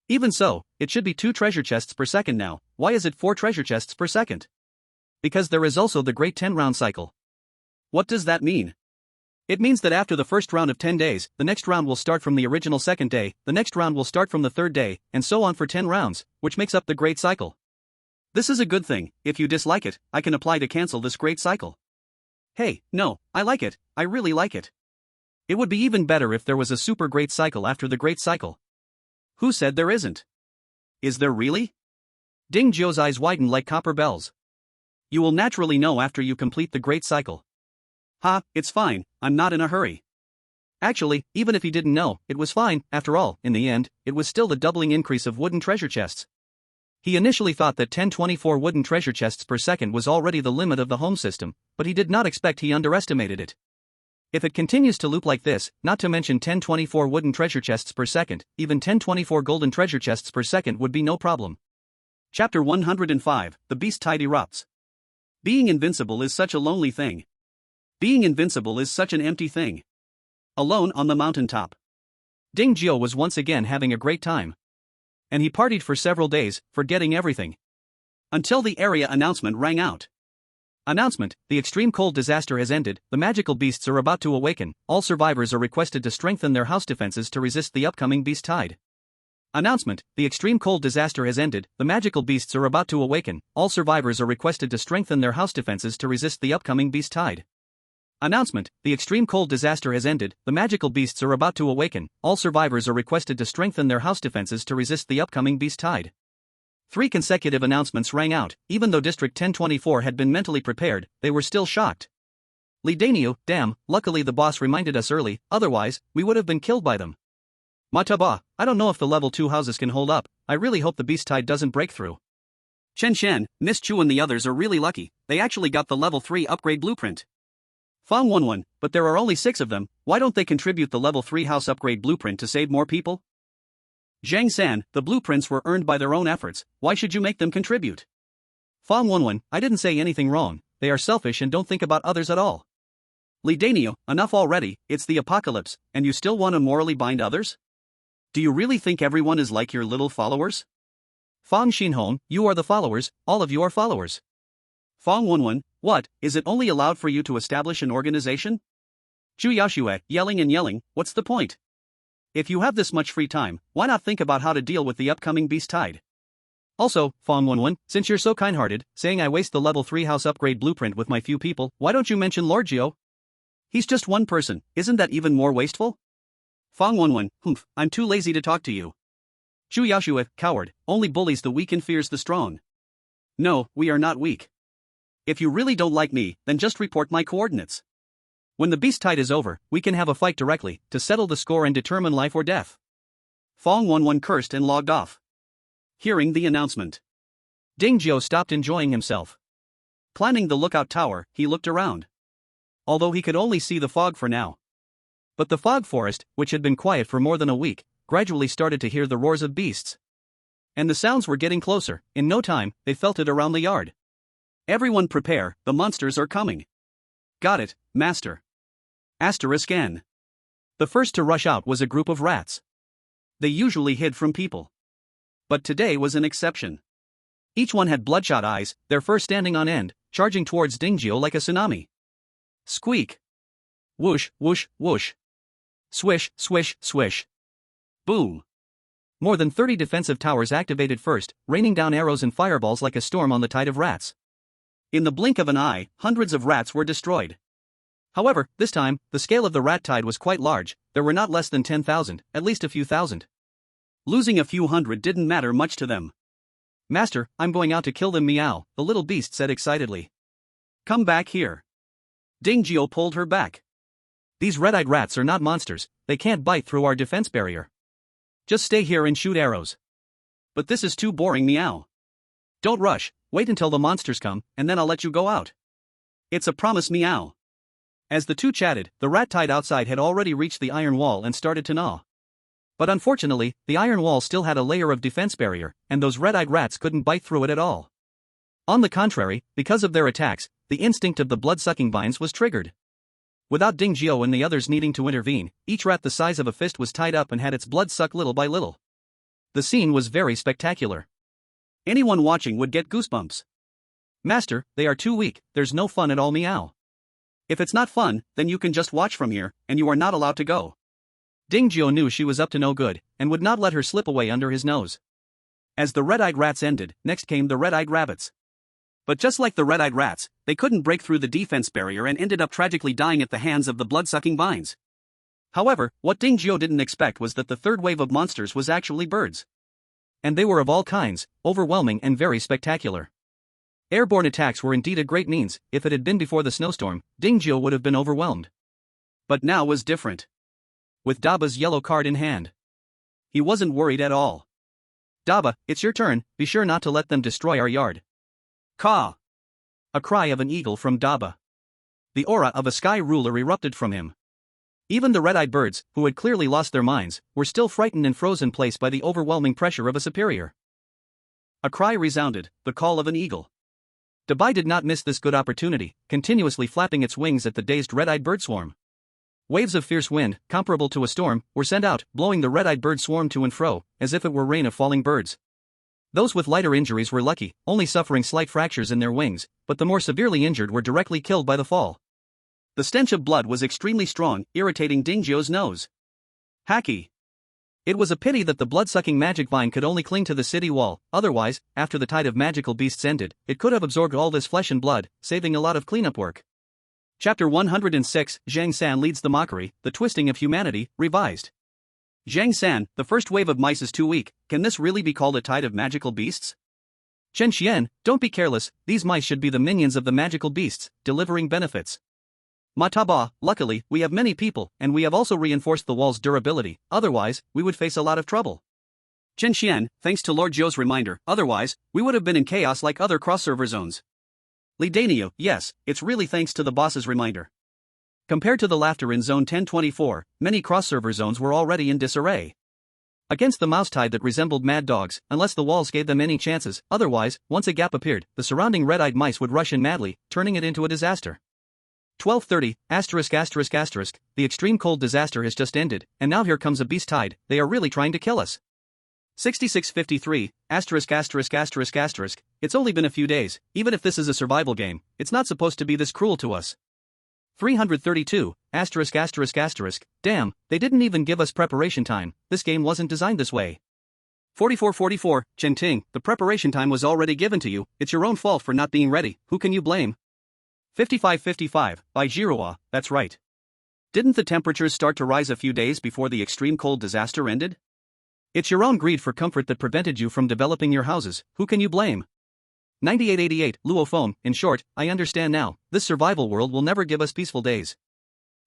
[SPEAKER 2] Even so, it should be 2 treasure chests per second now. Why is it 4 treasure chests per second?
[SPEAKER 1] Because there is also the great 10-round cycle.
[SPEAKER 2] What does that mean?
[SPEAKER 1] It means that after the first round of 10 days, the next round will start from the original second day, the next round will start from the third day, and so on for 10 rounds, which makes up the great cycle.
[SPEAKER 2] This is a good thing. If you dislike it, I can apply to cancel this great cycle.
[SPEAKER 1] Hey, no, I like it, I really like it. It would be even better if there was a super great cycle after the great cycle.
[SPEAKER 2] Who said there isn't? Is there really?
[SPEAKER 1] Ding Zhuo's eyes widened like copper bells.
[SPEAKER 2] You will naturally know after you complete the great cycle. Ha, it's fine, I'm not in a hurry.
[SPEAKER 1] Actually, even if he didn't know, it was fine. After all, in the end, it was still the doubling increase of wooden treasure chests. He initially thought that 1024 wooden treasure chests per second was already the limit of the home system, but he did not expect he underestimated it. If it continues to loop like this, not to mention 1024 wooden treasure chests per second, even 1024 golden treasure chests per second would be no problem.
[SPEAKER 2] Chapter 105, The Beast Tide Erupts. Being invincible is such a lonely thing. Being invincible is such an empty thing. Alone on the mountaintop.
[SPEAKER 1] Ding Zhuo was once again having a great time. And he partied for several days, forgetting everything.
[SPEAKER 2] Until the area announcement rang out.
[SPEAKER 1] Announcement: the extreme cold disaster has ended, the magical beasts are about to awaken, all survivors are requested to strengthen their house defenses to resist the upcoming beast tide. Announcement: the extreme cold disaster has ended, the magical beasts are about to awaken, all survivors are requested to strengthen their house defenses to resist the upcoming beast tide. Announcement: the extreme cold disaster has ended, the magical beasts are about to awaken, all survivors are requested to strengthen their house defenses to resist the upcoming beast tide. 3 consecutive announcements rang out. Even though District 1024 had been mentally prepared, they were still shocked.
[SPEAKER 2] Li Daniu, damn, luckily the boss reminded us early, otherwise, we would have been killed by them.
[SPEAKER 1] Mataba, I don't know if the level 2 houses can hold up, I really hope the beast tide doesn't break through.
[SPEAKER 2] Chen Shen, Miss Chu and the others are really lucky, they actually got the level 3 upgrade blueprint.
[SPEAKER 1] Fang Wenwen, but there are only 6 of them, why don't they contribute the level 3 house upgrade blueprint to save more people?
[SPEAKER 2] Zhang San, the blueprints were earned by their own efforts, why should you make them contribute?
[SPEAKER 1] Fang Wenwen, I didn't say anything wrong, they are selfish and don't think about others at all.
[SPEAKER 2] Li Daniu, enough already, it's the apocalypse, and you still want to morally bind others? Do you really think everyone is like your little followers?
[SPEAKER 1] Fang Xinhong, you are the followers, all of you are followers.
[SPEAKER 2] Fang Wenwen, what, is it only allowed for you to establish an organization?
[SPEAKER 1] Zhu Yaoxue, yelling and yelling, what's the point?
[SPEAKER 2] If you have this much free time, why not think about how to deal with the upcoming beast tide?
[SPEAKER 1] Also, Fang Wenwen, since you're so kind-hearted, saying I waste the level 3 house upgrade blueprint with my few people, why don't you mention Lord Jiao?
[SPEAKER 2] He's just one person, isn't that even more wasteful?
[SPEAKER 1] Fang Wenwen, humph, I'm too lazy to talk to you.
[SPEAKER 2] Zhu Yaoxue, coward, only bullies the weak and fears the strong. No, we are not weak. If you really don't like me, then just report my coordinates.
[SPEAKER 1] When the beast tide is over, we can have a fight directly, to settle the score and determine life or death.
[SPEAKER 2] Fang Wenwen cursed and logged off. Hearing the announcement,
[SPEAKER 1] Ding Zhuo stopped enjoying himself.
[SPEAKER 2] Planning the lookout tower, he looked around. Although he could only see the fog for now.
[SPEAKER 1] But the fog forest, which had been quiet for more than a week, gradually started to hear the roars of beasts. And the sounds were getting closer, in no time, they felt it around the yard.
[SPEAKER 2] Everyone prepare, the monsters are coming. Got it, master. *N.
[SPEAKER 1] The first to rush out was a group of rats.
[SPEAKER 2] They usually hid from people. But today was an exception.
[SPEAKER 1] Each one had bloodshot eyes, their fur standing on end, charging towards Ding Zhuo like a tsunami.
[SPEAKER 2] Squeak.
[SPEAKER 1] Whoosh, whoosh, whoosh. Swish, swish, swish.
[SPEAKER 2] Boom.
[SPEAKER 1] More than 30 defensive towers activated first, raining down arrows and fireballs like a storm on the tide of rats.
[SPEAKER 2] In the blink of an eye, hundreds of rats were destroyed.
[SPEAKER 1] However, this time, the scale of the rat tide was quite large, there were not less than 10,000, at least a few thousand.
[SPEAKER 2] Losing a few hundred didn't matter much to them.
[SPEAKER 1] Master, I'm going out to kill them, meow, the little beast said excitedly.
[SPEAKER 2] Come back here. Ding Zhuo pulled her back.
[SPEAKER 1] These red-eyed rats are not monsters, they can't bite through our defense barrier. Just stay here and shoot arrows.
[SPEAKER 2] But this is too boring, meow.
[SPEAKER 1] Don't rush, wait until the monsters come, and then I'll let you go out.
[SPEAKER 2] It's a promise, meow.
[SPEAKER 1] As the two chatted, the rat tide outside had already reached the iron wall and started to gnaw. But unfortunately, the iron wall still had a layer of defense barrier, and those red-eyed rats couldn't bite through it at all. On the contrary, because of their attacks, the instinct of the blood-sucking vines was triggered. Without Ding Jiao and the others needing to intervene, each rat the size of a fist was tied up and had its blood sucked little by little. The scene was very spectacular. Anyone watching would get goosebumps. Master, they are too weak, there's no fun at all, meow. If it's not fun, then you can just watch from here, and you are not allowed to go. Ding Jiao knew she was up to no good, and would not let her slip away under his nose. As the red-eyed rats ended, next came the red-eyed rabbits. But just like the red-eyed rats, they couldn't break through the defense barrier and ended up tragically dying at the hands of the blood-sucking vines. However, what Ding Jiao didn't expect was that the third wave of monsters was actually birds. And they were of all kinds, overwhelming and very spectacular. Airborne attacks were indeed a great means. If it had been before the snowstorm, Ding Jiao would have been overwhelmed. But now was different. With Daba's yellow card in hand, he wasn't worried at all. Daba, it's your turn, be sure not to let them destroy our yard. Caw! A cry of an eagle from Daba. The aura of a sky ruler erupted from him. Even the red-eyed birds, who had clearly lost their minds, were still frightened and frozen in place by the overwhelming pressure of a superior. A cry resounded, the call of an eagle. Daba did not miss this good opportunity, continuously flapping its wings at the dazed red-eyed bird swarm. Waves of fierce wind, comparable to a storm, were sent out, blowing the red-eyed bird swarm to and fro, as if it were rain of falling birds. Those with lighter injuries were lucky, only suffering slight fractures in their wings, but the more severely injured were directly killed by the fall. The stench of blood was extremely strong, irritating Ding Jiao's nose. Hacky! It was a pity that the blood-sucking magic vine could only cling to the city wall, otherwise, after the tide of magical beasts ended, it could have absorbed all this flesh and blood, saving a lot of cleanup work. Chapter 106, Zhang San leads the mockery, the twisting of humanity, revised. Zhang San, the first wave of mice is too weak, can this really be called a tide of magical beasts? Chen Xian, don't be careless, these mice should be the minions of the magical beasts, delivering benefits. Mataba, luckily, we have many people, and we have also reinforced the wall's durability, otherwise, we would face a lot of trouble. Chen Xian, thanks to Lord Zhou's reminder, otherwise, we would have been in chaos like other cross-server zones. Li Danio, yes, it's really thanks to the boss's reminder. Compared to the laughter in Zone 1024, many cross-server zones were already in disarray. Against the mouse tide that resembled mad dogs, unless the walls gave them any chances, otherwise, once a gap appeared, the surrounding red-eyed mice would rush in madly, turning it into a disaster. 12:30, the extreme cold disaster has just ended, and now here comes a beast tide, they are really trying to kill us. 66:53, it's only been a few days, even if this is a survival game, it's not supposed to be this cruel to us. 332, damn, they didn't even give us preparation time, this game wasn't designed this way. 44:44, Chen Ting, the preparation time was already given to you, it's your own fault for not being ready, who can you blame? 55:55, by Jiroa, that's right. Didn't the temperatures start to rise a few days before the extreme cold disaster ended? It's your own greed for comfort that prevented you from developing your houses, who can you blame? 9888, Luophone, in short, I understand now, this survival world will never give us peaceful days.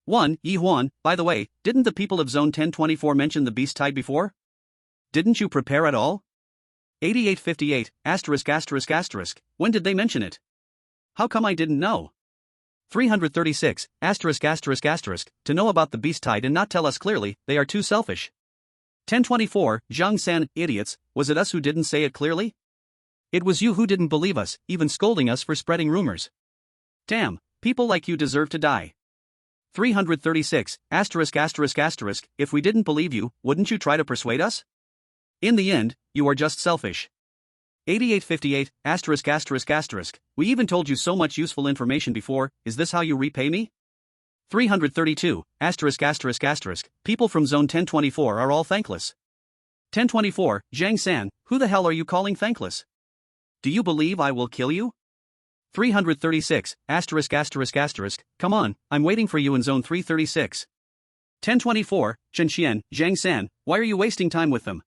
[SPEAKER 1] 1. Yi Huan, by the way, didn't the people of Zone 1024 mention the beast tide before? Didn't you prepare at all? 8858, when did they mention it? How come I didn't know? 336, to know about the beast tide and not tell us clearly, they are too selfish. 1024, Zhang San, idiots, was it us who didn't say it clearly? It was you who didn't believe us, even scolding us for spreading rumors. Damn, people like you deserve to die. 336, if we didn't believe you, wouldn't you try to persuade us? In the end, you are just selfish. 8858, we even told you so much useful information before, is this how you repay me? 332, people from Zone 1024 are all thankless. 1024, Zhang San, who the hell are you calling thankless? Do you believe I will kill you? 336, come on, I'm waiting for you in Zone 336. 1024, Chen Xian, Zhang San, why are you wasting time with them?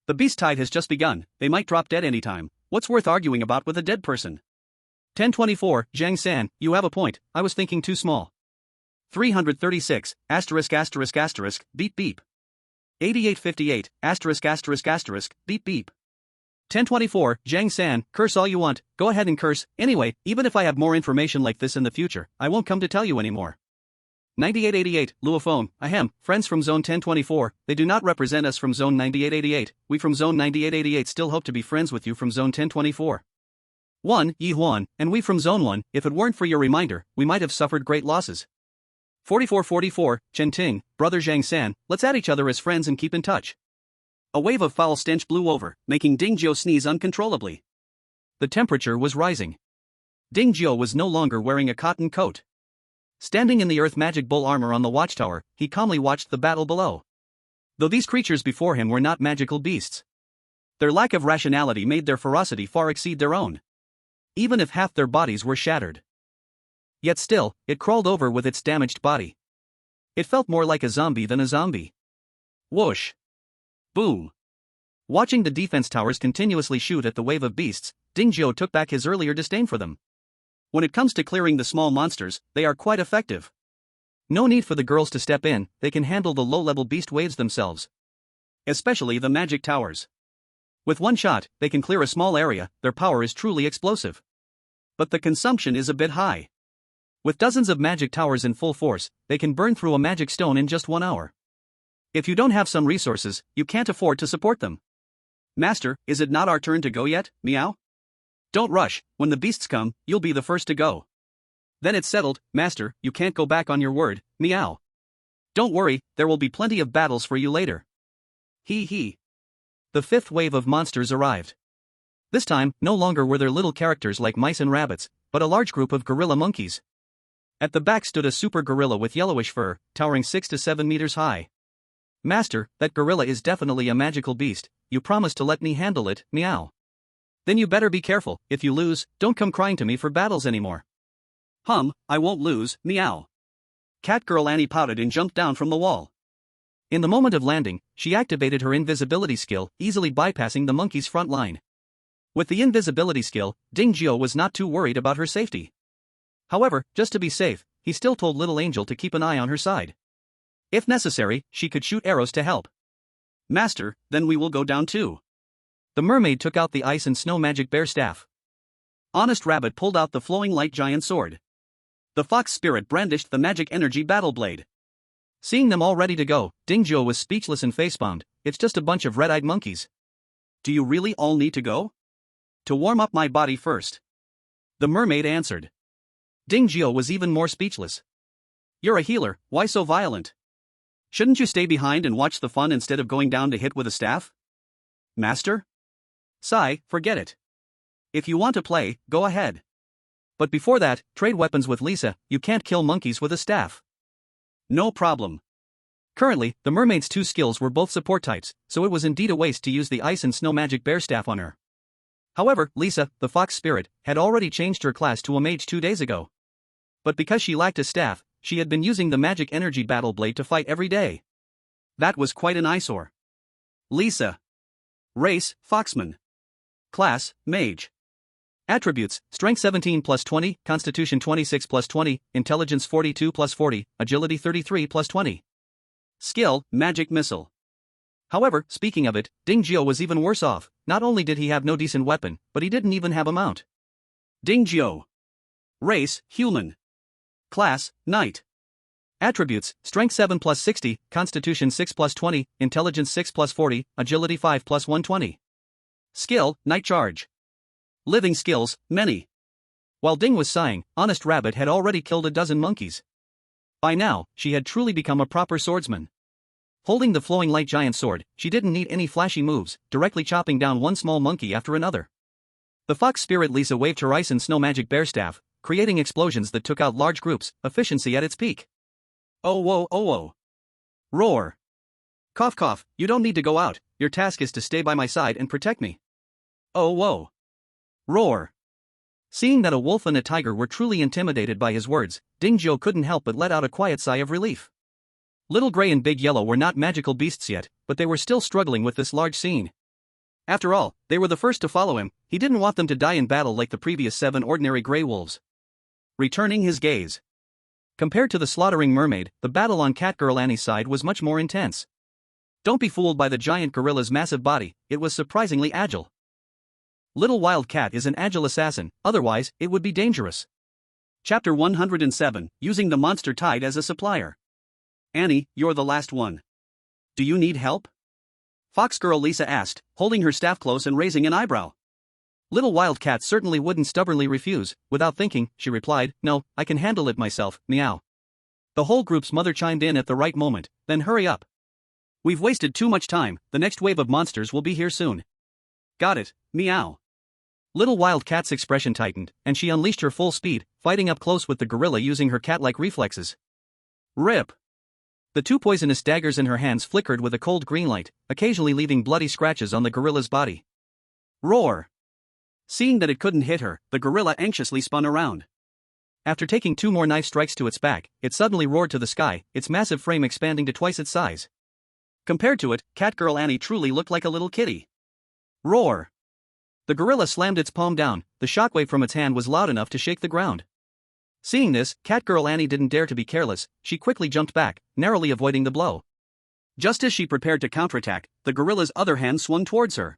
[SPEAKER 1] The beast tide has just begun, they might drop dead anytime, what's worth arguing about with a dead person? 1024, Zhang San, you have a point, I was thinking too small. 336, beep beep. 8858, beep beep. 1024, Zhang San, curse all you want, go ahead and curse, anyway, even if I have more information like this in the future, I won't come to tell you anymore.
[SPEAKER 2] 9888, Luophone, ahem, friends from Zone 1024, they do not represent us from Zone 9888, we from Zone 9888 still hope to be friends with you from Zone 1024. 1. Yi Huan, and we from Zone 1, if it weren't for your reminder, we might have suffered great losses. 4444, Chen Ting, brother Zhang San, let's add each other as friends and keep in touch. A wave of foul stench blew over, making Ding Jiao sneeze uncontrollably.
[SPEAKER 1] The temperature was rising. Ding Jiao was no longer wearing a cotton coat. Standing in the earth magic bull armor on the watchtower, he calmly watched the battle below. Though these creatures before him were not magical beasts, their lack of rationality made their ferocity far exceed their own, even if half their bodies were shattered. Yet still, it crawled over with its damaged body. It felt more like a zombie than a zombie. Whoosh! Boom! Watching the defense towers continuously shoot at the wave of beasts, Ding Jiao took back his earlier disdain for them. When it comes to clearing the small monsters, they are quite effective. No need for the girls to step in, they can handle the low-level beast waves themselves. Especially the magic towers. With one shot, they can clear a small area, their power is truly explosive. But the consumption is a bit high. With dozens of magic towers in full force, they can burn through a magic stone in just 1 hour. If you don't have some resources, you can't afford to support them. Master, is it not our turn to go yet, meow? Don't rush, when the beasts come, you'll be the first to go. Then it's settled, Master, you can't go back on your word, meow. Don't worry, there will be plenty of battles for you later. Hee hee. The fifth wave of monsters arrived. This time, no longer were there little characters like mice and rabbits, but a large group of gorilla monkeys. At the back stood a super gorilla with yellowish fur, towering 6 to 7 meters high. Master, that gorilla is definitely a magical beast, you promised to let me handle it, meow. Then you better be careful, if you lose, don't come crying to me for battles anymore. I won't lose, meow. Catgirl Annie pouted and jumped down from the wall. In the moment of landing, she activated her invisibility skill, easily bypassing the monkey's front line. With the invisibility skill, Ding Jiao was not too worried about her safety. However, just to be safe, he still told Little Angel to keep an eye on her side. If necessary, she could shoot arrows to help. Master, then we will go down too. The mermaid took out the ice and snow magic bear staff. Honest Rabbit pulled out the flowing light giant sword. The fox spirit brandished the magic energy battle blade. Seeing them all ready to go, Ding Jiao was speechless and facepalmed. It's just a bunch of red-eyed monkeys. Do you really all need to go? To warm up my body first. The mermaid answered. Ding Jiao was even more speechless. You're a healer, why so violent? Shouldn't you stay behind and watch the fun instead of going down to hit with a staff? Master? Sigh, forget it. If you want to play, go ahead. But before that, trade weapons with Lisa, you can't kill monkeys with a staff. No problem. Currently, the mermaid's 2 skills were both support types, so it was indeed a waste to use the ice and snow magic bear staff on her. However, Lisa, the fox spirit, had already changed her class to a mage 2 days ago. But because she lacked a staff, she had been using the magic energy battle blade to fight every day. That was quite an eyesore. Lisa. Race, Foxman. Class, Mage. Attributes, Strength 17 plus 20, Constitution 26 plus 20, Intelligence 42 plus 40, Agility 33 plus 20. Skill, Magic Missile. However, speaking of it, Ding Jiao was even worse off. Not only did he have no decent weapon, but he didn't even have a mount. Ding Jiao. Race, Human. Class, Knight. Attributes, Strength 7 plus 60, Constitution 6 plus 20, Intelligence 6 plus 40, Agility 5 plus 120. Skill, Night Charge. Living skills, many. While Ding was sighing, Honest Rabbit had already killed a dozen monkeys. By now, she had truly become a proper swordsman. Holding the flowing light giant sword, she didn't need any flashy moves, directly chopping down one small monkey after another. The fox spirit Lisa waved her ice and snow magic bear staff, creating explosions that took out large groups, efficiency at its peak. Oh whoa oh whoa. Roar. Cough cough, you don't need to go out, your task is to stay by my side and protect me. Oh whoa. Roar. Seeing that a wolf and a tiger were truly intimidated by his words, Ding Jiao couldn't help but let out a quiet sigh of relief. Little Gray and Big Yellow were not magical beasts yet, but they were still struggling with this large scene. After all, they were the first to follow him, he didn't want them to die in battle like the previous 7 ordinary gray wolves. Returning his gaze. Compared to the slaughtering mermaid, the battle on Catgirl Annie's side was much more intense. Don't be fooled by the giant gorilla's massive body, it was surprisingly agile. Little Wild Cat is an agile assassin, otherwise, it would be dangerous.
[SPEAKER 2] Chapter 107, Using the Monster Tide as a Supplier. Annie, you're the last one. Do you need help? Fox Girl Lisa asked, holding her staff close and raising an eyebrow.
[SPEAKER 1] Little Wildcat certainly wouldn't stubbornly refuse. Without thinking, she replied, "No, I can handle it myself, meow." The whole group's mother chimed in at the right moment, "Then hurry up. We've wasted too much time, the next wave of monsters will be here soon."
[SPEAKER 2] Got it, meow.
[SPEAKER 1] Little Wildcat's expression tightened, and she unleashed her full speed, fighting up close with the gorilla using her cat-like reflexes.
[SPEAKER 2] Rip.
[SPEAKER 1] The two poisonous daggers in her hands flickered with a cold green light, occasionally leaving bloody scratches on the gorilla's body.
[SPEAKER 2] Roar. Seeing that it couldn't hit her, the gorilla anxiously spun around.
[SPEAKER 1] After taking 2 more knife strikes to its back, it suddenly roared to the sky, its massive frame expanding to twice its size.
[SPEAKER 2] Compared to it, Catgirl Annie truly looked like a little kitty.
[SPEAKER 1] Roar. The gorilla slammed its palm down, the shockwave from its hand was loud enough to shake the ground. Seeing this, Catgirl Annie didn't dare to be careless, she quickly jumped back, narrowly avoiding the blow.
[SPEAKER 2] Just as she prepared to counterattack, the gorilla's other hand swung towards her.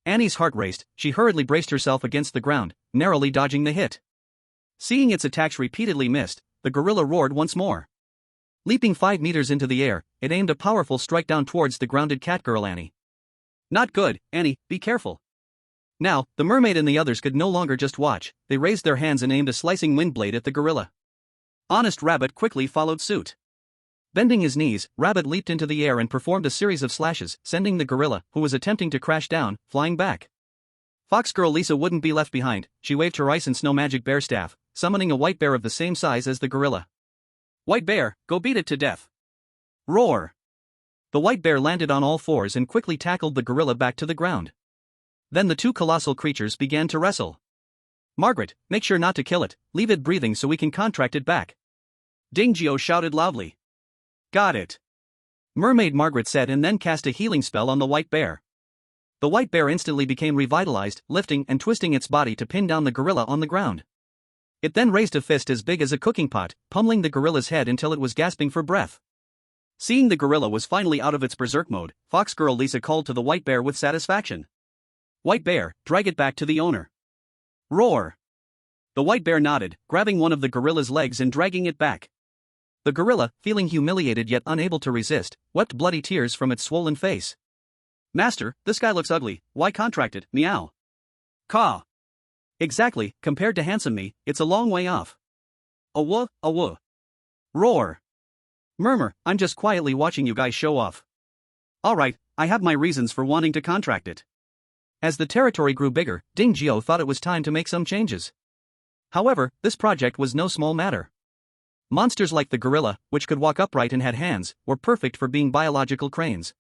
[SPEAKER 1] Annie's heart raced, she hurriedly braced herself against the ground, narrowly dodging the hit. Seeing its attacks repeatedly missed, the gorilla roared once more. Leaping 5 meters into the air, it aimed a powerful strike down towards the grounded Catgirl Annie.
[SPEAKER 2] Not good, Annie, be careful.
[SPEAKER 1] Now, the mermaid and the others could no longer just watch, they raised their hands and aimed a slicing wind blade at the gorilla.
[SPEAKER 2] Honest Rabbit quickly followed suit.
[SPEAKER 1] Bending his knees, Rabbit leaped into the air and performed a series of slashes, sending the gorilla, who was attempting to crash down, flying back. Fox Girl Lisa wouldn't be left behind, she waved her ice and snow magic bear staff, summoning a white bear of the same size as the gorilla.
[SPEAKER 2] White bear, go beat it to death.
[SPEAKER 1] Roar. The white bear landed on all fours and quickly tackled the gorilla back to the ground. Then the two colossal creatures began to wrestle. "Margaret, make sure not to kill it, leave it breathing so we can contract it back."
[SPEAKER 2] Dingio shouted loudly.
[SPEAKER 1] "Got it," Mermaid Margaret said and then cast a healing spell on the white bear. The white bear instantly became revitalized, lifting and twisting its body to pin down the gorilla on the ground. It then raised a fist as big as a cooking pot, pummeling the gorilla's head until it was gasping for breath.
[SPEAKER 2] Seeing the gorilla was finally out of its berserk mode, Fox Girl Lisa called to the white bear with satisfaction. "White bear, drag it back to the owner." Roar. The white bear nodded, grabbing one of the gorilla's legs and dragging it back. The gorilla, feeling humiliated yet unable to resist, wept bloody tears from its swollen face. "Master, this guy looks ugly, why contract it, meow?" "Caw." "Exactly, compared to handsome me, it's a long way off." "Awoo, awoo." Roar. "Murmur, I'm just quietly watching you guys show off." "Alright, I have my reasons for wanting to contract it." As the territory grew bigger, Dingio thought it was time to make some changes. However, this project was no small matter. Monsters like the gorilla, which could walk upright and had hands, were perfect for being biological cranes.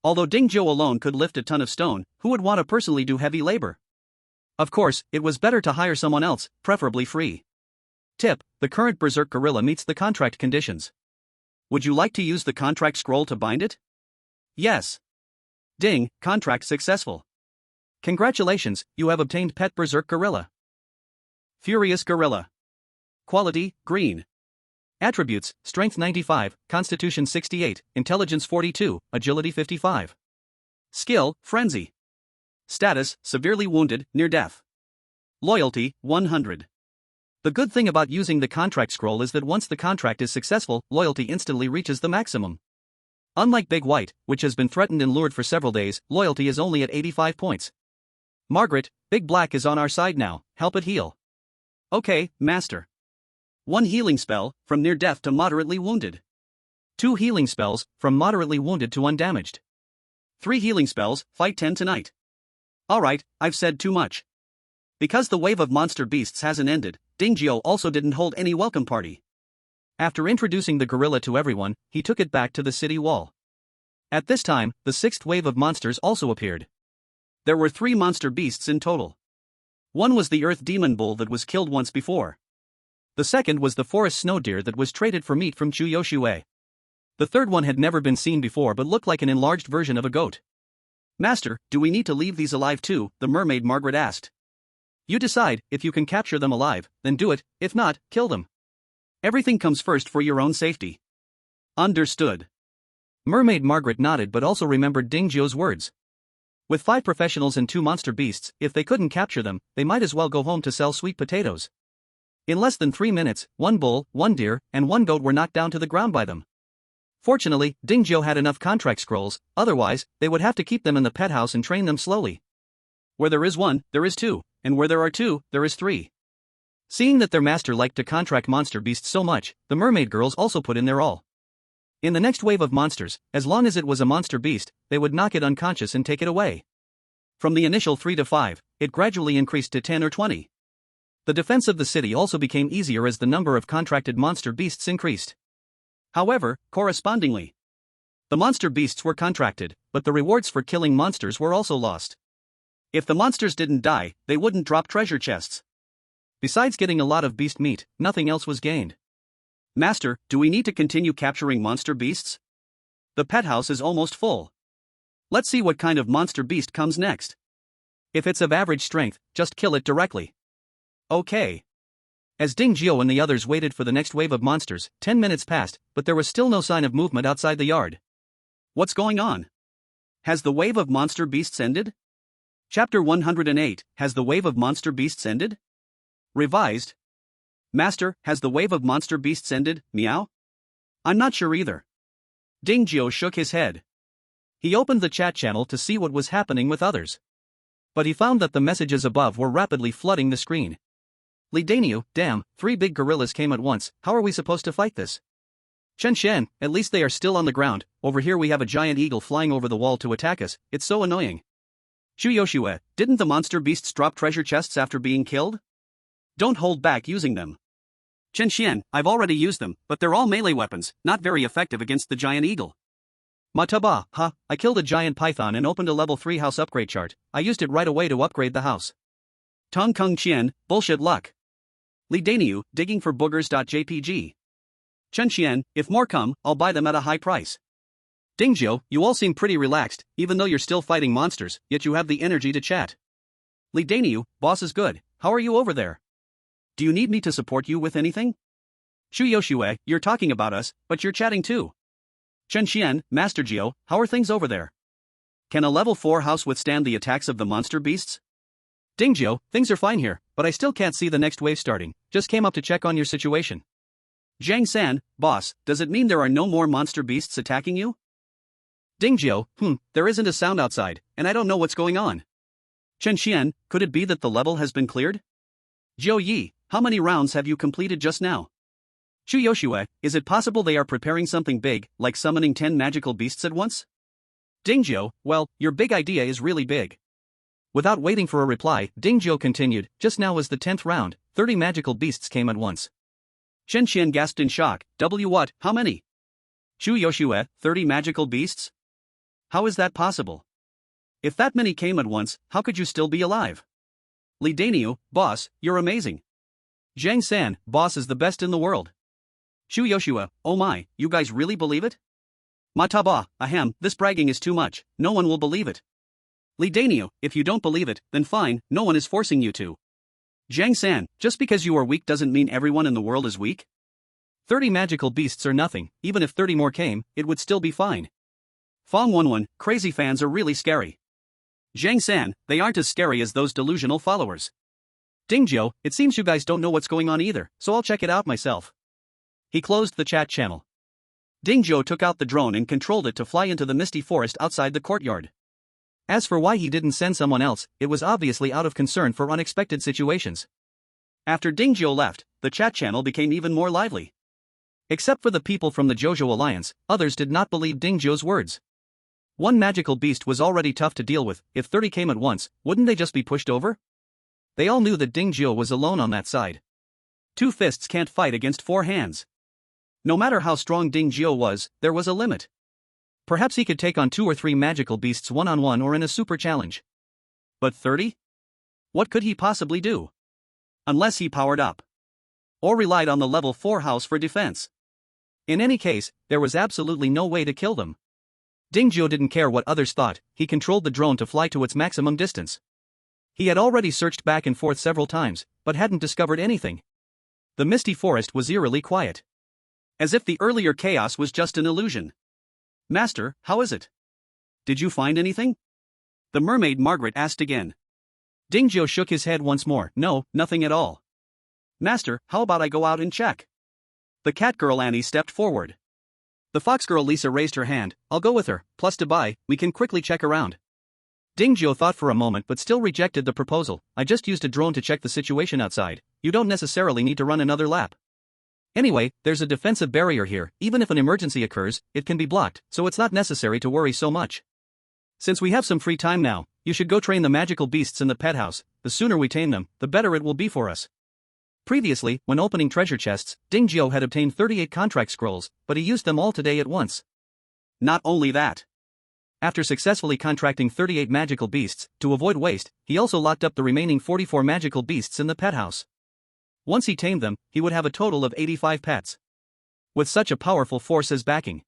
[SPEAKER 2] Although Dingio alone could lift a ton of stone, who would want to personally do heavy labor? Of course, it was better to hire someone else, preferably free. Tip: the current berserk gorilla meets the contract conditions. Would you like to use the contract scroll to bind it? Yes. Ding, contract successful. Congratulations, you have obtained Pet Berserk Gorilla. Furious Gorilla. Quality, green. Attributes, Strength 95, Constitution 68, Intelligence 42, Agility 55. Skill, Frenzy. Status, severely wounded, near death. Loyalty, 100. The good thing about using the contract scroll is that once the contract is successful, loyalty instantly reaches the maximum. Unlike Big White, which has been threatened and lured for several days, loyalty is only at 85 points. Margaret, Big Black is on our side now, help it heal. Okay, Master. 1 healing spell, from near death to moderately wounded. 2 healing spells, from moderately wounded to undamaged. 3 healing spells, fight 10 tonight. Alright, I've said too much. Because the wave of monster beasts hasn't ended, Dingio also didn't hold any welcome party. After introducing the gorilla to everyone, he took it back to the city wall. At this time, the 6th wave of monsters also appeared. There were 3 monster beasts in total. One was the earth demon bull that was killed once before. The second was the forest snow deer that was traded for meat from Chuyoshue. The third one had never been seen before but looked like an enlarged version of a goat. Master, do we need to leave these alive too? The mermaid Margaret asked. You decide, if you can capture them alive, then do it, if not, kill them. Everything comes first for your own safety. Understood. Mermaid Margaret nodded but also remembered Dingio's words. With 5 professionals and 2 monster beasts, if they couldn't capture them, they might as well go home to sell sweet potatoes.
[SPEAKER 1] In less than 3 minutes, 1 bull, 1 deer, and 1 goat were knocked down to the ground by them. Fortunately, Dingzhou had enough contract scrolls, otherwise, they would have to keep them in the pet house and train them slowly. Where there is 1, there is 2, and where there are 2, there is 3. Seeing that their master liked to contract monster beasts so much, the mermaid girls also put in their all. In the next wave of monsters, as long as it was a monster beast, they would knock it unconscious and take it away. From the initial 3 to 5, it gradually increased to 10 or 20. The defense of the city also became easier as the number of contracted monster beasts increased. However, correspondingly, the monster beasts were contracted, but the rewards for killing monsters were also lost. If the monsters didn't die, they wouldn't drop treasure chests. Besides getting a lot of beast meat, nothing else was gained. Master, do we need to continue capturing monster beasts? The pet house is almost full. Let's see what kind of monster beast comes next. If it's of average strength, just kill it directly. Okay. As Dingzhou and the others waited for the next wave of monsters, 10 minutes passed, but there was still no sign of movement outside the yard. What's going on? Has the wave of monster beasts ended? Chapter 108, Has the wave of monster beasts ended? Revised. Master, has the wave of monster beasts ended, meow? I'm not sure either. Dingzhou shook his head. He opened the chat channel to see what was happening with others. But he found that the messages above were rapidly flooding the screen. Li Daniu, damn, 3 big gorillas came at once, how are we supposed to fight this? Chen Shen, at least they are still on the ground, over here we have a giant eagle flying over the wall to attack us, it's so annoying. Shu Yoshue, didn't the monster beasts drop treasure chests after being killed? Don't hold back using them. Chen Xian, I've already used them, but they're all melee weapons, not very effective against the giant eagle. Mataba, I killed a giant python and opened a level 3 house upgrade chart, I used it right away to upgrade the house. Tong Kung Qian, bullshit luck. Li Daniu, digging for boogers.jpg. Chen Xian, if more come, I'll buy them at a high price. Dingzhou, you all seem pretty relaxed, even though you're still fighting monsters, yet you have the energy to chat. Li Daniu, boss is good, how are you over there? Do you need me to support you with anything? Shu Yoshue, you're talking about us, but you're chatting too. Chen Xian, Master Geo, how are things over there? Can a level 4 house withstand the attacks of the monster beasts? Dingzhou, things are fine here, but I still can't see the next wave starting, just came up to check on your situation. Zhang San, boss, does it mean there are no more monster beasts attacking you? Dingzhou, there isn't a sound outside, and I don't know what's going on. Chen Xian, could it be that the level has been cleared? Zhou Yi, how many rounds have you completed just now? Shu Yoshue, is it possible they are preparing something big, like summoning 10 magical beasts at once? Dingzhou, well, your big idea is really big. Without waiting for a reply, Dingzhou continued, just now was the 10th round, 30 magical beasts came at once. Chen Xian gasped in shock, what, how many? Shu Yoshue, 30 magical beasts? How is that possible? If that many came at once, how could you still be alive? Li Daniu, boss, you're amazing. Zhang San, boss is the best in the world. Shu Yoshue, oh my, you guys really believe it? Mataba, ahem, this bragging is too much, no one will believe it. Li Daniu, if you don't believe it, then fine, no one is forcing you to. Zhang San, just because you are weak doesn't mean everyone in the world is weak? 30 magical beasts are nothing, even if 30 more came, it would still be fine. Fong Wenwen, crazy fans are really scary. Zhang San, they aren't as scary as those delusional followers. Dingzhou, it seems you guys don't know what's going on either, so I'll check it out myself. He closed the chat channel. Dingzhou took out the drone and controlled it to fly into the misty forest outside the courtyard. As for why he didn't send someone else, it was obviously out of concern for unexpected situations. After Dingzhou left, the chat channel became even more lively. Except for the people from the Jojo Alliance, others did not believe Dingzhou's words. One magical beast was already tough to deal with, if 30 came at once, wouldn't they just be pushed over? They all knew that Dingzhou was alone on that side. 2 fists can't fight against 4 hands. No matter how strong Dingzhou was, there was a limit. Perhaps he could take on 2 or 3 magical beasts one-on-one or in a super challenge. But 30? What could he possibly do? Unless he powered up. Or relied on the level 4 house for defense. In any case, there was absolutely no way to kill them. Dingzhou didn't care what others thought, he controlled the drone to fly to its maximum distance. He had already searched back and forth several times, but hadn't discovered anything. The misty forest was eerily quiet. As if the earlier chaos was just an illusion. Master, how is it? Did you find anything? The mermaid Margaret asked again. Dingzhou shook his head once more, no, nothing at all.
[SPEAKER 2] Master, how about I go out and check? The cat girl Annie stepped forward. The fox girl Lisa raised her hand. I'll go with her, plus to buy, we can quickly check around.
[SPEAKER 1] Dingzhou thought for a moment but still rejected the proposal. I just used a drone to check the situation outside. You don't necessarily need to run another lap. Anyway, there's a defensive barrier here. Even if an emergency occurs, it can be blocked, so it's not necessary to worry so much. Since we have some free time now, you should go train the magical beasts in the pet house. The sooner we tame them, the better it will be for us. Previously, when opening treasure chests, Dingzhou had obtained 38 contract scrolls, but he used them all today at once.
[SPEAKER 2] Not only that.
[SPEAKER 1] After successfully contracting 38 magical beasts, to avoid waste, he also locked up the remaining 44 magical beasts in the pet house. Once he tamed them, he would have a total of 85 pets. With such a powerful force as backing,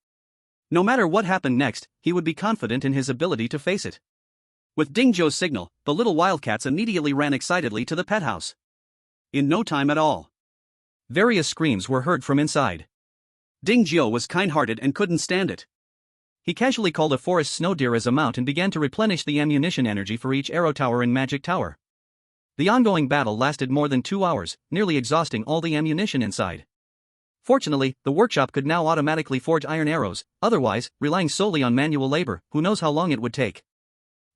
[SPEAKER 1] no matter what happened next, he would be confident in his ability to face it.
[SPEAKER 2] With Dingzhou's signal, the little wildcats immediately ran excitedly to the pet house. In no time at all,
[SPEAKER 1] various screams were heard from inside.
[SPEAKER 2] Dingzhou was kind-hearted and couldn't stand it.
[SPEAKER 1] He casually called a forest snow deer as a mount and began to replenish the ammunition energy for each arrow tower in Magic Tower. The ongoing battle lasted more than 2 hours, nearly exhausting all the ammunition inside. Fortunately, the workshop could now automatically forge iron arrows, otherwise, relying solely on manual labor, who knows how long it would take.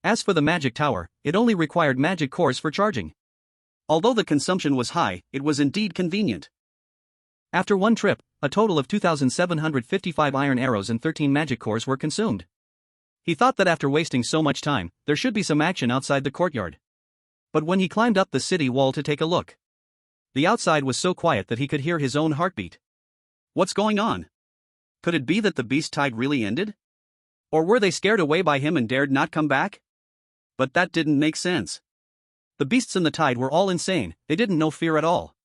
[SPEAKER 1] As for the Magic Tower, it only required magic cores for charging.
[SPEAKER 2] Although the consumption was high, it was indeed convenient.
[SPEAKER 1] After one trip, a total of 2,755 iron arrows and 13 magic cores were consumed. He thought that after wasting so much time, there should be some action outside the courtyard. But when he climbed up the city wall to take a look, the outside was so quiet that he could hear his own heartbeat.
[SPEAKER 2] What's going on? Could it be that the beast tide really ended? Or were they scared away by him and dared not come back? But that didn't make sense.
[SPEAKER 1] The beasts in the tide were all insane, they didn't know fear at all.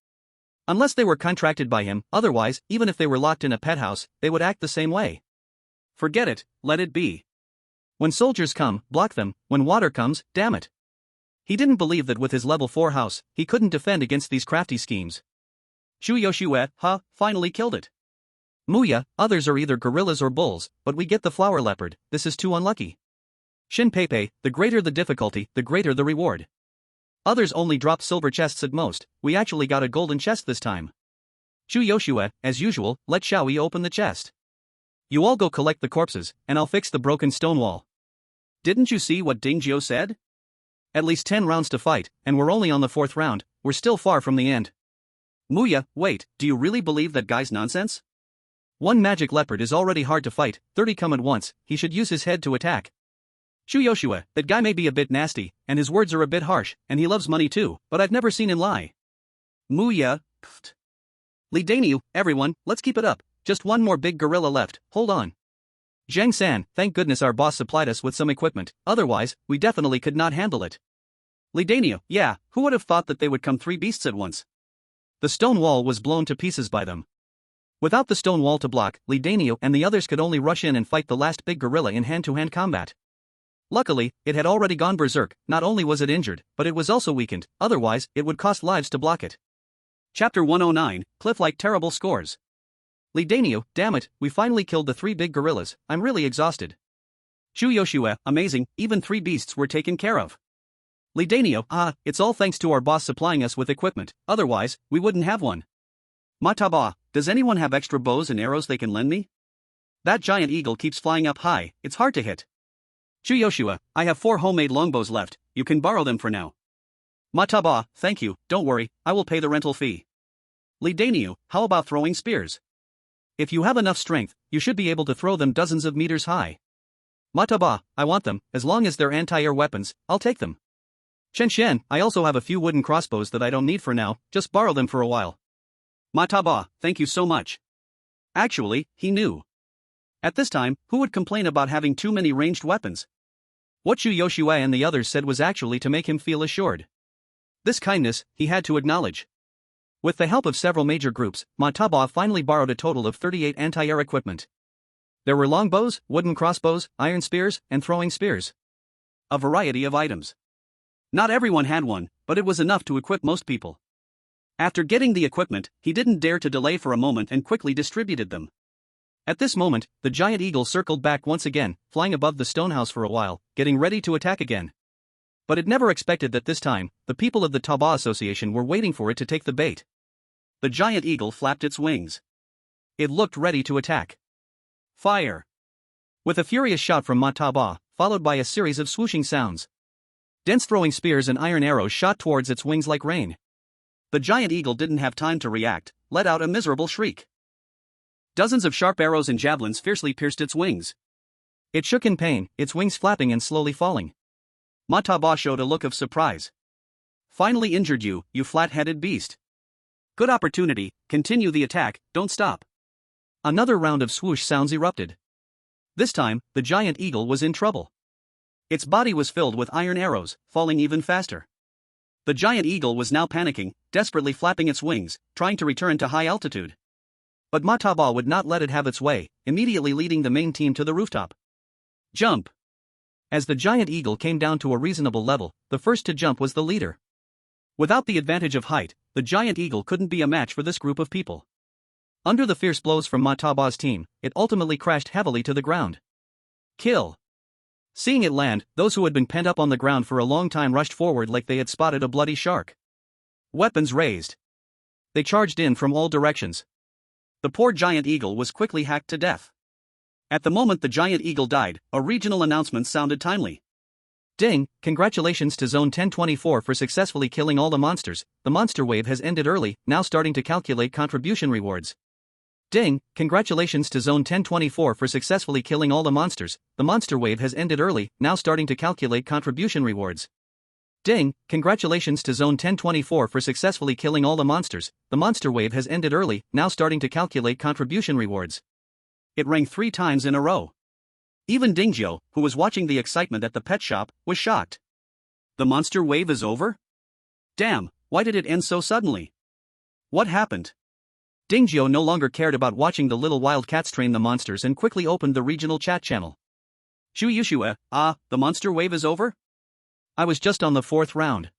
[SPEAKER 1] Unless they were contracted by him, otherwise, even if they were locked in a pet house, they would act the same way.
[SPEAKER 2] Forget it, let it be.
[SPEAKER 1] When soldiers come, block them. When water comes, damn it. He didn't believe that with his level 4 house, he couldn't defend against these crafty schemes.
[SPEAKER 2] Shu Yoshue, finally killed it.
[SPEAKER 1] Muya, others are either gorillas or bulls, but we get the flower leopard, this is too unlucky. Shin Pepe, the greater the difficulty, the greater the reward. Others only drop silver chests at most, we actually got a golden chest this time. Shu Yoshue, as usual, let Xiaoyi open the chest. You all go collect the corpses, and I'll fix the broken stone wall.
[SPEAKER 2] Didn't you see what Dingzhou said?
[SPEAKER 1] At least 10 rounds to fight, and we're only on the 4th round, we're still far from the end.
[SPEAKER 2] Muya, wait, do you really believe that guy's nonsense?
[SPEAKER 1] One magic leopard is already hard to fight, 30 come at once, he should use his head to attack. Shu Yoshue, that guy may be a bit nasty, and his words are a bit harsh, and he loves money too, but I've never seen him lie.
[SPEAKER 2] Muya, pfft.
[SPEAKER 1] Li Daniu, everyone, let's keep it up, just one more big gorilla left, hold on. Zhang San, thank goodness our boss supplied us with some equipment, otherwise, we definitely could not handle it.
[SPEAKER 2] Li Daniu, yeah, who would have thought that they would come 3 beasts at once?
[SPEAKER 1] The stone wall was blown to pieces by them. Without the stone wall to block, Li Daniu and the others could only rush in and fight the last big gorilla in hand-to-hand combat. Luckily, it had already gone berserk, not only was it injured, but it was also weakened, otherwise, it would cost lives to block it.
[SPEAKER 2] Chapter 109, Cliff-like terrible scores.
[SPEAKER 1] Li Daniu, damn it, we finally killed the 3 big gorillas, I'm really exhausted.
[SPEAKER 2] Shu Yoshue, amazing, even 3 beasts were taken care of.
[SPEAKER 1] Li Daniu, it's all thanks to our boss supplying us with equipment, otherwise, we wouldn't have one.
[SPEAKER 2] Mataba, does anyone have extra bows and arrows they can lend me? That giant eagle keeps flying up high, it's hard to hit.
[SPEAKER 1] Shu Yoshue, I have 4 homemade longbows left, you can borrow them for now.
[SPEAKER 2] Mataba, thank you, don't worry, I will pay the rental fee.
[SPEAKER 1] Li Daniu, how about throwing spears? If you have enough strength, you should be able to throw them dozens of meters high. Mataba, I want them, as long as they're anti-air weapons, I'll take them. Shen, I also have a few wooden crossbows that I don't need for now, just borrow them for a while.
[SPEAKER 2] Mataba, thank you so much. Actually, he knew. At this time, who would complain about having too many ranged weapons?
[SPEAKER 1] What Shu Yoshue and the others said was actually to make him feel assured. This kindness, he had to acknowledge. With the help of several major groups, Mataba finally borrowed a total of 38 anti-air equipment. There were longbows, wooden crossbows, iron spears, and throwing spears.
[SPEAKER 2] A variety of items. Not everyone had one, but it was enough to equip most people. After getting the equipment, he didn't dare to delay for a moment and quickly distributed them.
[SPEAKER 1] At this moment, the giant eagle circled back once again, flying above the stone house for a while, getting ready to attack again. But it never expected that this time, the people of the Taba Association were waiting for it to take the bait.
[SPEAKER 2] the giant eagle flapped its wings. It looked ready to attack. Fire! With a furious shout from Mataba, followed by a series of swooshing sounds. Dense throwing spears and iron arrows shot towards its wings like rain. The giant eagle didn't have time to react, let out a miserable shriek. Dozens of sharp arrows and javelins fiercely pierced its wings.
[SPEAKER 1] It shook in pain, its wings flapping and slowly falling.
[SPEAKER 2] Mataba showed a look of surprise. Finally injured you, you flat-headed beast. Good opportunity, continue the attack, don't stop.
[SPEAKER 1] Another round of swoosh sounds erupted.
[SPEAKER 2] This time, the giant eagle was in trouble. Its body was filled with iron arrows, falling even faster. The giant eagle was now panicking, desperately flapping its wings, trying to return to high altitude. But Mataba would not let it have its way, immediately leading the main team to the rooftop. Jump!
[SPEAKER 1] As the giant eagle came down to a reasonable level, the first to jump was the leader.
[SPEAKER 2] Without the advantage of height, the giant eagle couldn't be a match for this group of people. Under the fierce blows from Mataba's team, it ultimately crashed heavily to the ground. Kill! Seeing it land, those who had been pent up on the ground for a long time rushed forward like they had spotted a bloody shark. Weapons raised. They charged in from all directions. The poor giant eagle was quickly hacked to death. At the moment the giant eagle died, a regional announcement sounded timely.
[SPEAKER 1] Ding, congratulations to Zone 1024 for successfully killing all the monsters. The monster wave has ended early, now starting to calculate contribution rewards. Ding, congratulations to Zone 1024 for successfully killing all the monsters. The monster wave has ended early, now starting to calculate contribution rewards. Ding, congratulations to Zone 1024 for successfully killing all the monsters. The monster wave has ended early, now starting to calculate contribution rewards. It rang 3 times in a row. Even Dingzhou, who was watching the excitement at the pet shop, was shocked. The monster wave is over? Damn, why did it end so suddenly? What happened? Dingzhou no longer cared about watching the little wild cats train the monsters and quickly opened the regional chat channel.
[SPEAKER 2] Shu Yushue, the monster wave is over?
[SPEAKER 1] I was just on the 4th round.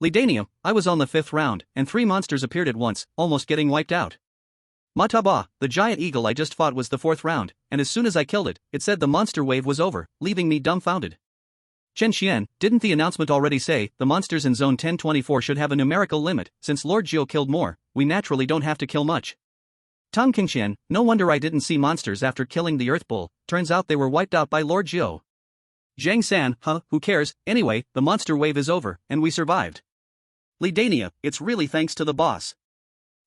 [SPEAKER 1] Lidania, I was on the 5th round, and 3 monsters appeared at once, almost getting wiped out. Mataba, the giant eagle I just fought was the 4th round, and as soon as I killed it, it said the monster wave was over, leaving me dumbfounded. Chen Xian, didn't the announcement already say the monsters in Zone 1024 should have a numerical limit? Since Lord Jiu killed more, we naturally don't have to kill much. Tang Qingxian, no wonder I didn't see monsters after killing the Earth Bull, turns out they were wiped out by Lord Jiu.
[SPEAKER 2] Zhang San, who cares, anyway, the monster wave is over, and we survived. Lidania, it's really thanks to the boss.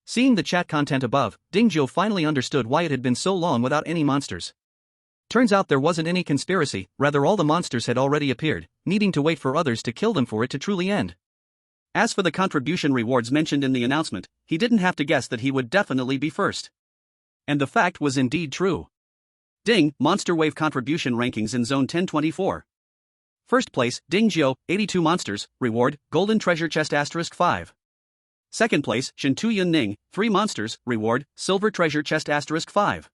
[SPEAKER 1] Seeing the chat content above, Dingzhou finally understood why it had been so long without any monsters. Turns out there wasn't any conspiracy, rather all the monsters had already appeared, needing to wait for others to kill them for it to truly end.
[SPEAKER 2] As for the contribution rewards mentioned in the announcement, he didn't have to guess that he would definitely be first. And the fact was indeed true. Ding, Monster Wave contribution rankings in Zone 1024. First place, Dingzhou, 82 monsters, reward, Golden Treasure Chest *5. Second place, Shintu Ning, 3 monsters, reward, Silver Treasure Chest *5.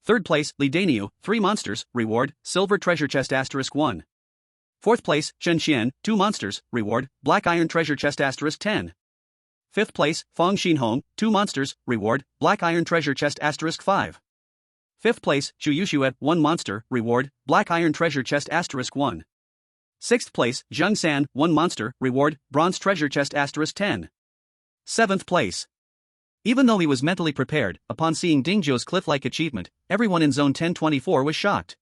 [SPEAKER 2] Third place, Li Daniu, 3 monsters, reward, Silver Treasure Chest *1. Fourth place, Chen Xian, 2 monsters, reward, Black Iron Treasure Chest *10. Fifth place, Fong Xinhong, 2 monsters, reward, Black Iron Treasure Chest *5. Fifth place, Zhu Yuxue, 1 monster, reward, Black Iron Treasure Chest *1. Sixth place, Zhang San, 1 monster, reward, Bronze Treasure Chest *10. Seventh place. Even though he was mentally prepared, upon seeing Dingzhou's cliff-like achievement, everyone in Zone 1024 was shocked.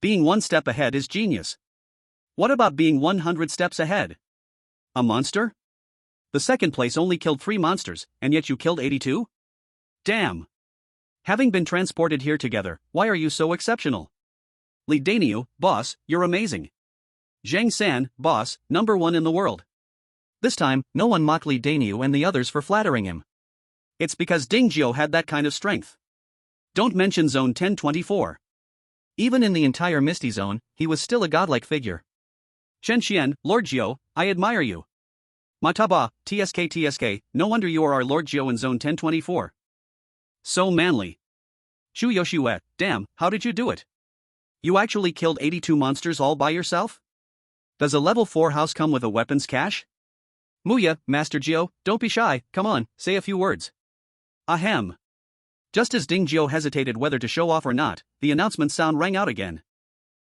[SPEAKER 2] Being 1 step ahead is genius. What about being 100 steps ahead? A monster? The second place only killed 3 monsters, and yet you killed 82? Damn! Having been transported here together, why are you so exceptional? Li Daniu, boss, you're amazing. Zhang San, boss, #1 in the world.
[SPEAKER 1] This time, no one mocked Li Daniu and the others for flattering him.
[SPEAKER 2] It's because Dingzhou had that kind of strength. Don't mention Zone 1024.
[SPEAKER 1] Even in the entire Misty Zone, he was still a godlike figure.
[SPEAKER 2] Chen Xian, Lord Jiu, I admire you. Mataba, TSK, no wonder you are our Lord Jiu in Zone 1024. So manly. Shu Yoshue, damn, how did you do it? You actually killed 82 monsters all by yourself? Does a level 4 house come with a weapons cache?
[SPEAKER 1] Muya, Master Jiu, don't be shy, come on, say a few words.
[SPEAKER 2] Ahem. Just as Dingzhou hesitated whether to show off or not, the announcement sound rang out again.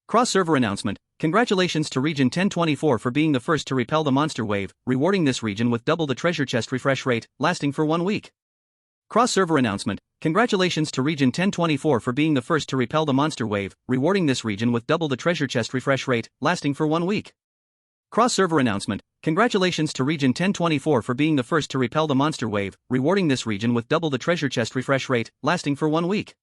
[SPEAKER 1] Cross-server announcement. Congratulations to Region 1024 for being the first to repel the monster wave, rewarding this region with double the treasure chest refresh rate, lasting for 1 week. Cross-server announcement. Congratulations to Region 1024 for being the first to repel the monster wave, rewarding this region with double the treasure chest refresh rate, lasting for 1 week. Cross-server announcement. Congratulations to Region 1024 for being the first to repel the monster wave, rewarding this region with double the treasure chest refresh rate, lasting for 1 week.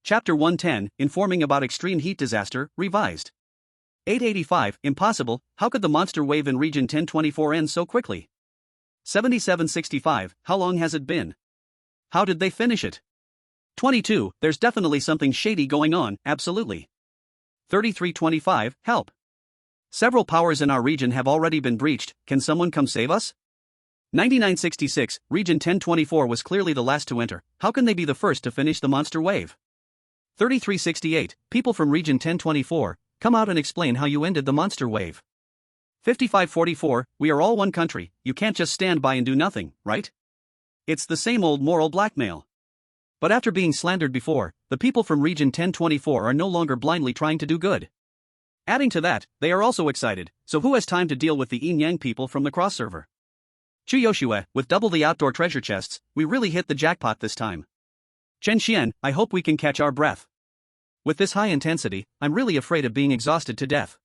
[SPEAKER 2] Chapter 110, Informing about Extreme Heat Disaster, Revised. 885, Impossible, how could the monster wave in Region 1024 end so quickly? 7765, how long has it been? How did they finish it? 22, there's definitely something shady going on, absolutely. 3325, help. Several powers in our region have already been breached, can someone come save us? 9966, Region 1024 was clearly the last to enter, how can they be the first to finish the monster wave? 3368, people from Region 1024, come out and explain how you ended the monster wave. 5544, we are all one country, you can't just stand by and do nothing, right? It's the same old moral blackmail. But after being slandered before, the people from Region 1024 are no longer blindly trying to do good. Adding to that, they are also excited, so who has time to deal with the yin-yang people from the cross server? Chuyoshue, with double the outdoor treasure chests, we really hit the jackpot this time. Chen Xian, I hope we can catch our breath. With this high intensity, I'm really afraid of being exhausted to death.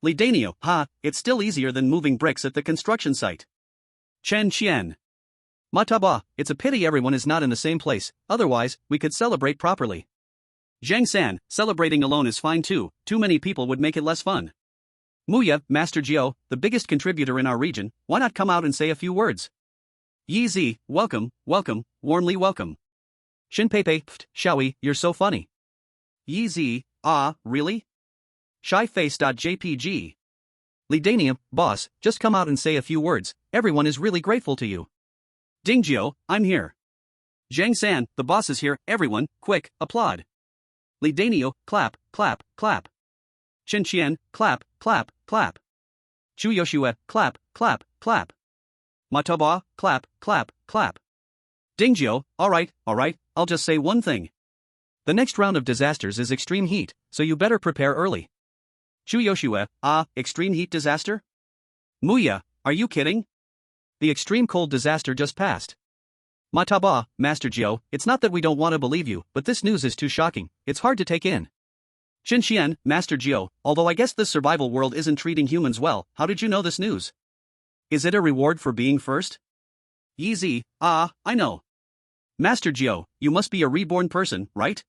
[SPEAKER 2] Li Danio, it's still easier than moving bricks at the construction site. Chen Xian. Mataba, it's a pity everyone is not in the same place, otherwise, we could celebrate properly. Zhang San, celebrating alone is fine too many people would make it less fun. Muya, Master Jiao, the biggest contributor in our region, why not come out and say a few words? Yi Zi, welcome, warmly welcome. Shinpei, Xiaoyi, you're so funny. Yi Zi, really? Shyface.jpg. Li Danium, boss, just come out and say a few words, everyone is really grateful to you. Dingjiao, I'm here. Zhang San, the boss is here, everyone, quick, applaud. Li Danio, clap, clap, clap. Chen Qian, clap, clap, clap. Chu Yoshua, clap, clap, clap. Mataba, clap, clap, clap. Dingjiao, alright, I'll just say one thing. The next round of disasters is extreme heat, so you better prepare early. Chu Yoshua, extreme heat disaster? Muya, are you kidding? The extreme cold disaster just passed. Mataba, Master Jiao, it's not that we don't want to believe you, but this news is too shocking, it's hard to take in. Qin Xian, Master Jiao, although I guess this survival world isn't treating humans well, how did you know this news? Is it a reward for being first? Yi Zi, I know. Master Jiao, you must be a reborn person, right?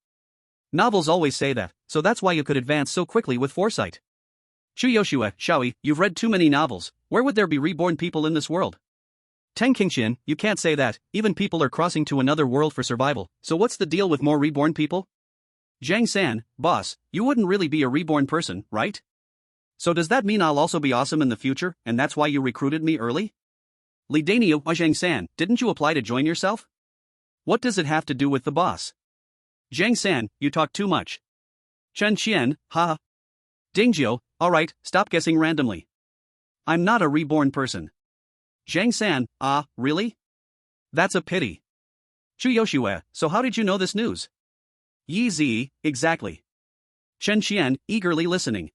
[SPEAKER 2] Novels always say that, so that's why you could advance so quickly with foresight. Chu Yoshua, Xiaoyi, you've read too many novels, where would there be reborn people in this world? Teng Qingqian, you can't say that, even people are crossing to another world for survival, so what's the deal with more reborn people? Zhang San, boss, you wouldn't really be a reborn person, right? So does that mean I'll also be awesome in the future, and that's why you recruited me early? Li Danio, Zhang San, didn't you apply to join yourself? What does it have to do with the boss? Zhang San, you talk too much. Chen Qian, Dingjiao, alright, stop guessing randomly. I'm not a reborn person. Zhang San, really? That's a pity. Chu Yoshua, so how did you know this news? Yi Zi, exactly. Chen Qian, eagerly listening.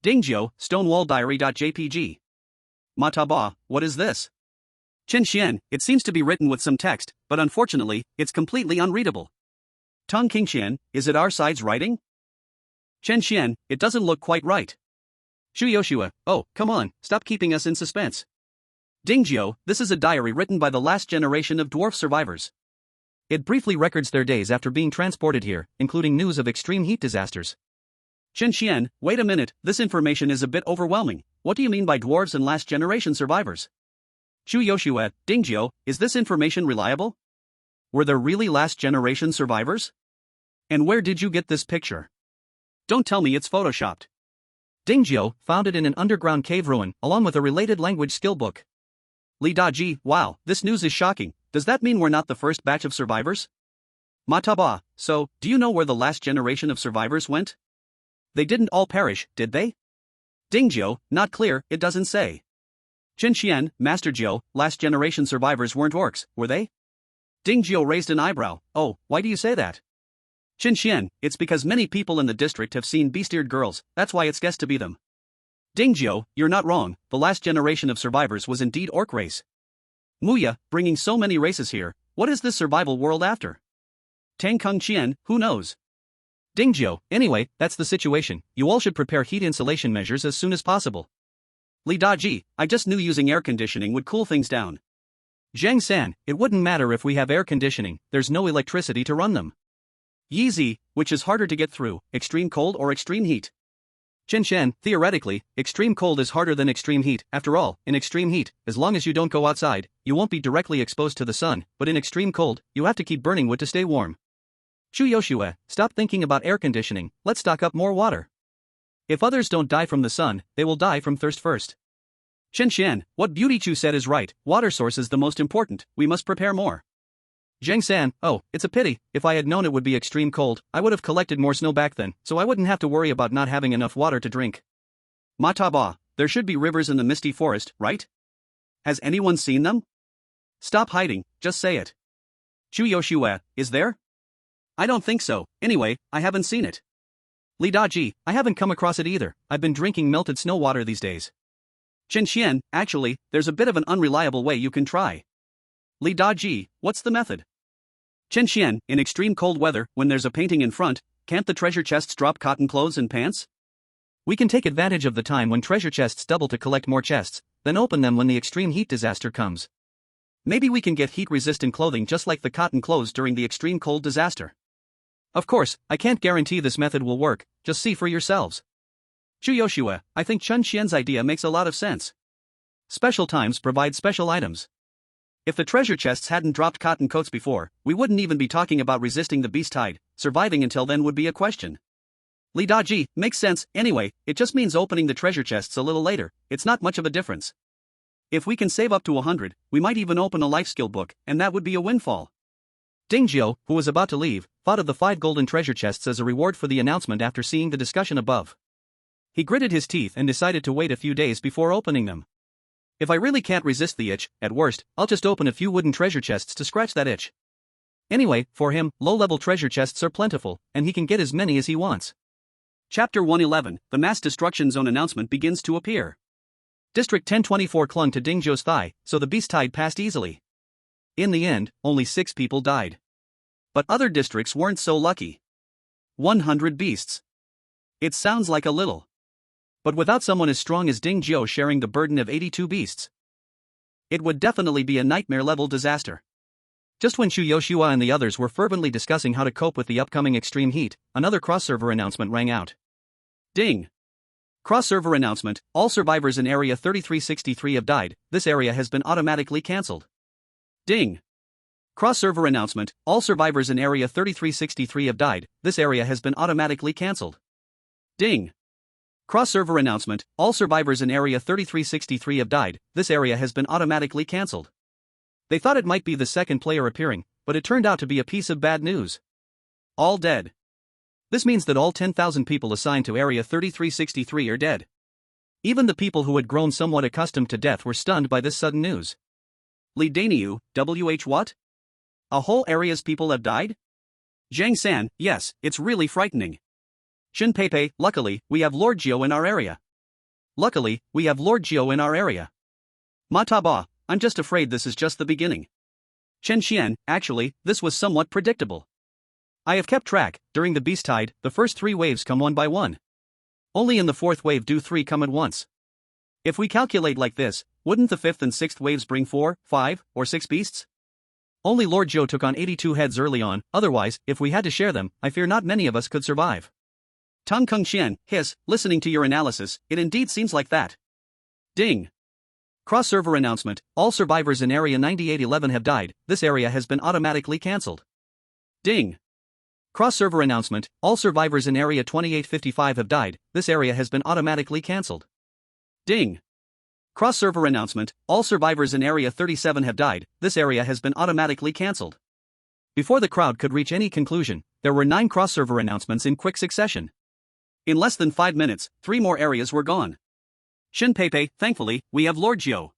[SPEAKER 2] Dingjiao, stonewalldiary.jpg. Mataba, what is this? Chen Qian, it seems to be written with some text, but unfortunately, it's completely unreadable. Tong Qingqian, is it our side's writing? Chen Qian, it doesn't look quite right. Chu Yoshua, oh, come on, stop keeping us in suspense. Dingjiao, this is a diary written by the last generation of dwarf survivors. It briefly records their days after being transported here, including news of extreme heat disasters. Chen Qian, wait a minute, this information is a bit overwhelming. What do you mean by dwarves and last generation survivors? Chu Yoshua, Dingjiao, is this information reliable? Were there really last generation survivors? And where did you get this picture? Don't tell me it's photoshopped. Dingjiao found it in an underground cave ruin, along with a related language skill book. Li Daji, wow, this news is shocking. Does that mean we're not the first batch of survivors? Mataba, so, do you know where the last generation of survivors went? They didn't all perish, did they? Dingjiao, not clear, it doesn't say. Qin Xian, Master Jiao, last generation survivors weren't orcs, were they? Dingjiao raised an eyebrow, oh, why do you say that? Qin Xian, it's because many people in the district have seen beast-eared girls, that's why it's guessed to be them. Ding Jiu, you're not wrong, the last generation of survivors was indeed orc race. Muya, bringing so many races here, what is this survival world after? Tang Kung Qian, who knows?
[SPEAKER 1] Ding Jiu, anyway, that's the situation, you all should prepare heat insulation measures as soon as possible.
[SPEAKER 2] Li Daji, I just knew using air conditioning would cool things down.
[SPEAKER 1] Zhang San, it wouldn't matter if we have air conditioning, there's no electricity to run them.
[SPEAKER 2] Yi Zi, which is harder to get through, extreme cold or extreme heat?
[SPEAKER 1] Qin Shen, theoretically, extreme cold is harder than extreme heat. After all, in extreme heat, as long as you don't go outside, you won't be directly exposed to the sun, but in extreme cold, you have to keep burning wood to stay warm. Chu Yoshua, stop thinking about air conditioning, let's stock up more water. If others don't die from the sun, they will die from thirst first.
[SPEAKER 2] Shen Xian, what Beauty Chu said is right, water source is the most important, we must prepare more.
[SPEAKER 1] Zhang San, oh, it's a pity, if I had known it would be extreme cold, I would have collected more snow back then, so I wouldn't have to worry about not having enough water to drink.
[SPEAKER 2] Ma Ba, there should be rivers in the misty forest, right? Has anyone seen them? Stop hiding, just say it. Chu Yoshua, is there? I don't think so, anyway, I haven't seen it.
[SPEAKER 1] Li Daji, I haven't come across it either, I've been drinking melted snow water these days.
[SPEAKER 2] Qin Xian, actually, there's a bit of an unreliable way you can try. Li Daji, what's the method? Qin Xian, in extreme cold weather, when there's a painting in front, can't the treasure chests drop cotton clothes and pants?
[SPEAKER 1] We can take advantage of the time when treasure chests double to collect more chests, then open them when the extreme heat disaster comes.
[SPEAKER 2] Maybe we can get heat-resistant clothing just like the cotton clothes during the extreme cold disaster.
[SPEAKER 1] Of course, I can't guarantee this method will work, just see for yourselves.
[SPEAKER 2] Chu Yoshua, I think Qin Xian's idea makes a lot of sense. Special times provide special items. If the treasure chests hadn't dropped cotton coats before, we wouldn't even be talking about resisting the beast tide, surviving until then would be a question. Li Daji, makes sense, anyway, it just means opening the treasure chests a little later, it's not much of a difference. If we can save up to 100, we might even open a life skill book, and that would be a windfall.
[SPEAKER 1] Ding Jiu, who was about to leave, thought of the 5 golden treasure chests as a reward for the announcement after seeing the discussion above. He gritted his teeth and decided to wait a few days before opening them. If I really can't resist the itch, at worst, I'll just open a few wooden treasure chests to scratch that itch. Anyway, for him, low-level treasure chests are plentiful, and he can get as many as he wants.
[SPEAKER 2] Chapter 111, the mass destruction zone announcement begins to appear.
[SPEAKER 1] District 1024 clung to Ding Zhou's thigh, so the beast tide passed easily. In the end, only 6 people died.
[SPEAKER 2] But other districts weren't so lucky. 100 beasts. It sounds like a little. But without someone as strong as Ding Jiu sharing the burden of 82 beasts, it would definitely be a nightmare-level disaster.
[SPEAKER 1] Just when Chu Yoshua and the others were fervently discussing how to cope with the upcoming extreme heat, another cross-server announcement rang out.
[SPEAKER 2] Ding! Cross-server announcement, all survivors in Area 3363 have died, this area has been automatically cancelled. Ding! Cross-server announcement, all survivors in Area 3363 have died, this area has been automatically cancelled. Ding! Cross-server announcement, all survivors in Area 3363 have died, this area has been automatically cancelled. They thought it might be the second player appearing, but it turned out to be a piece of bad news. All dead. This means that all 10,000 people assigned to Area 3363 are dead. Even the people who had grown somewhat accustomed to death were stunned by this sudden news. Li Daniu, WH what? A whole area's people have died? Zhang San, yes, it's really frightening. Shin Peipei, luckily, we have Lord Jiu in our area. Luckily, we have Lord Jiu in our area. Ma Ba, I'm just afraid this is just the beginning. Chen Xian, actually, this was somewhat predictable. I have kept track, during the beast tide, the first 3 waves come one by one. Only in the 4th wave do 3 come at once. If we calculate like this, wouldn't the 5th and 6th waves bring 4, 5, or 6 beasts? Only Lord Jiu took on 82 heads early on, otherwise, if we had to share them, I fear not many of us could survive. Tang Kung Xian, hiss, listening to your analysis, it indeed seems like that. Ding! Cross-server announcement, all survivors in Area 9811 have died, this area has been automatically cancelled. Ding! Cross-server announcement, all survivors in Area 2855 have died, this area has been automatically cancelled. Ding! Cross-server announcement, all survivors in Area 37 have died, this area has been automatically cancelled. Before the crowd could reach any conclusion, there were 9 cross-server announcements in quick succession. In less than 5 minutes, 3 more areas were gone. Shin Peipei, thankfully, we have Lord Jiu.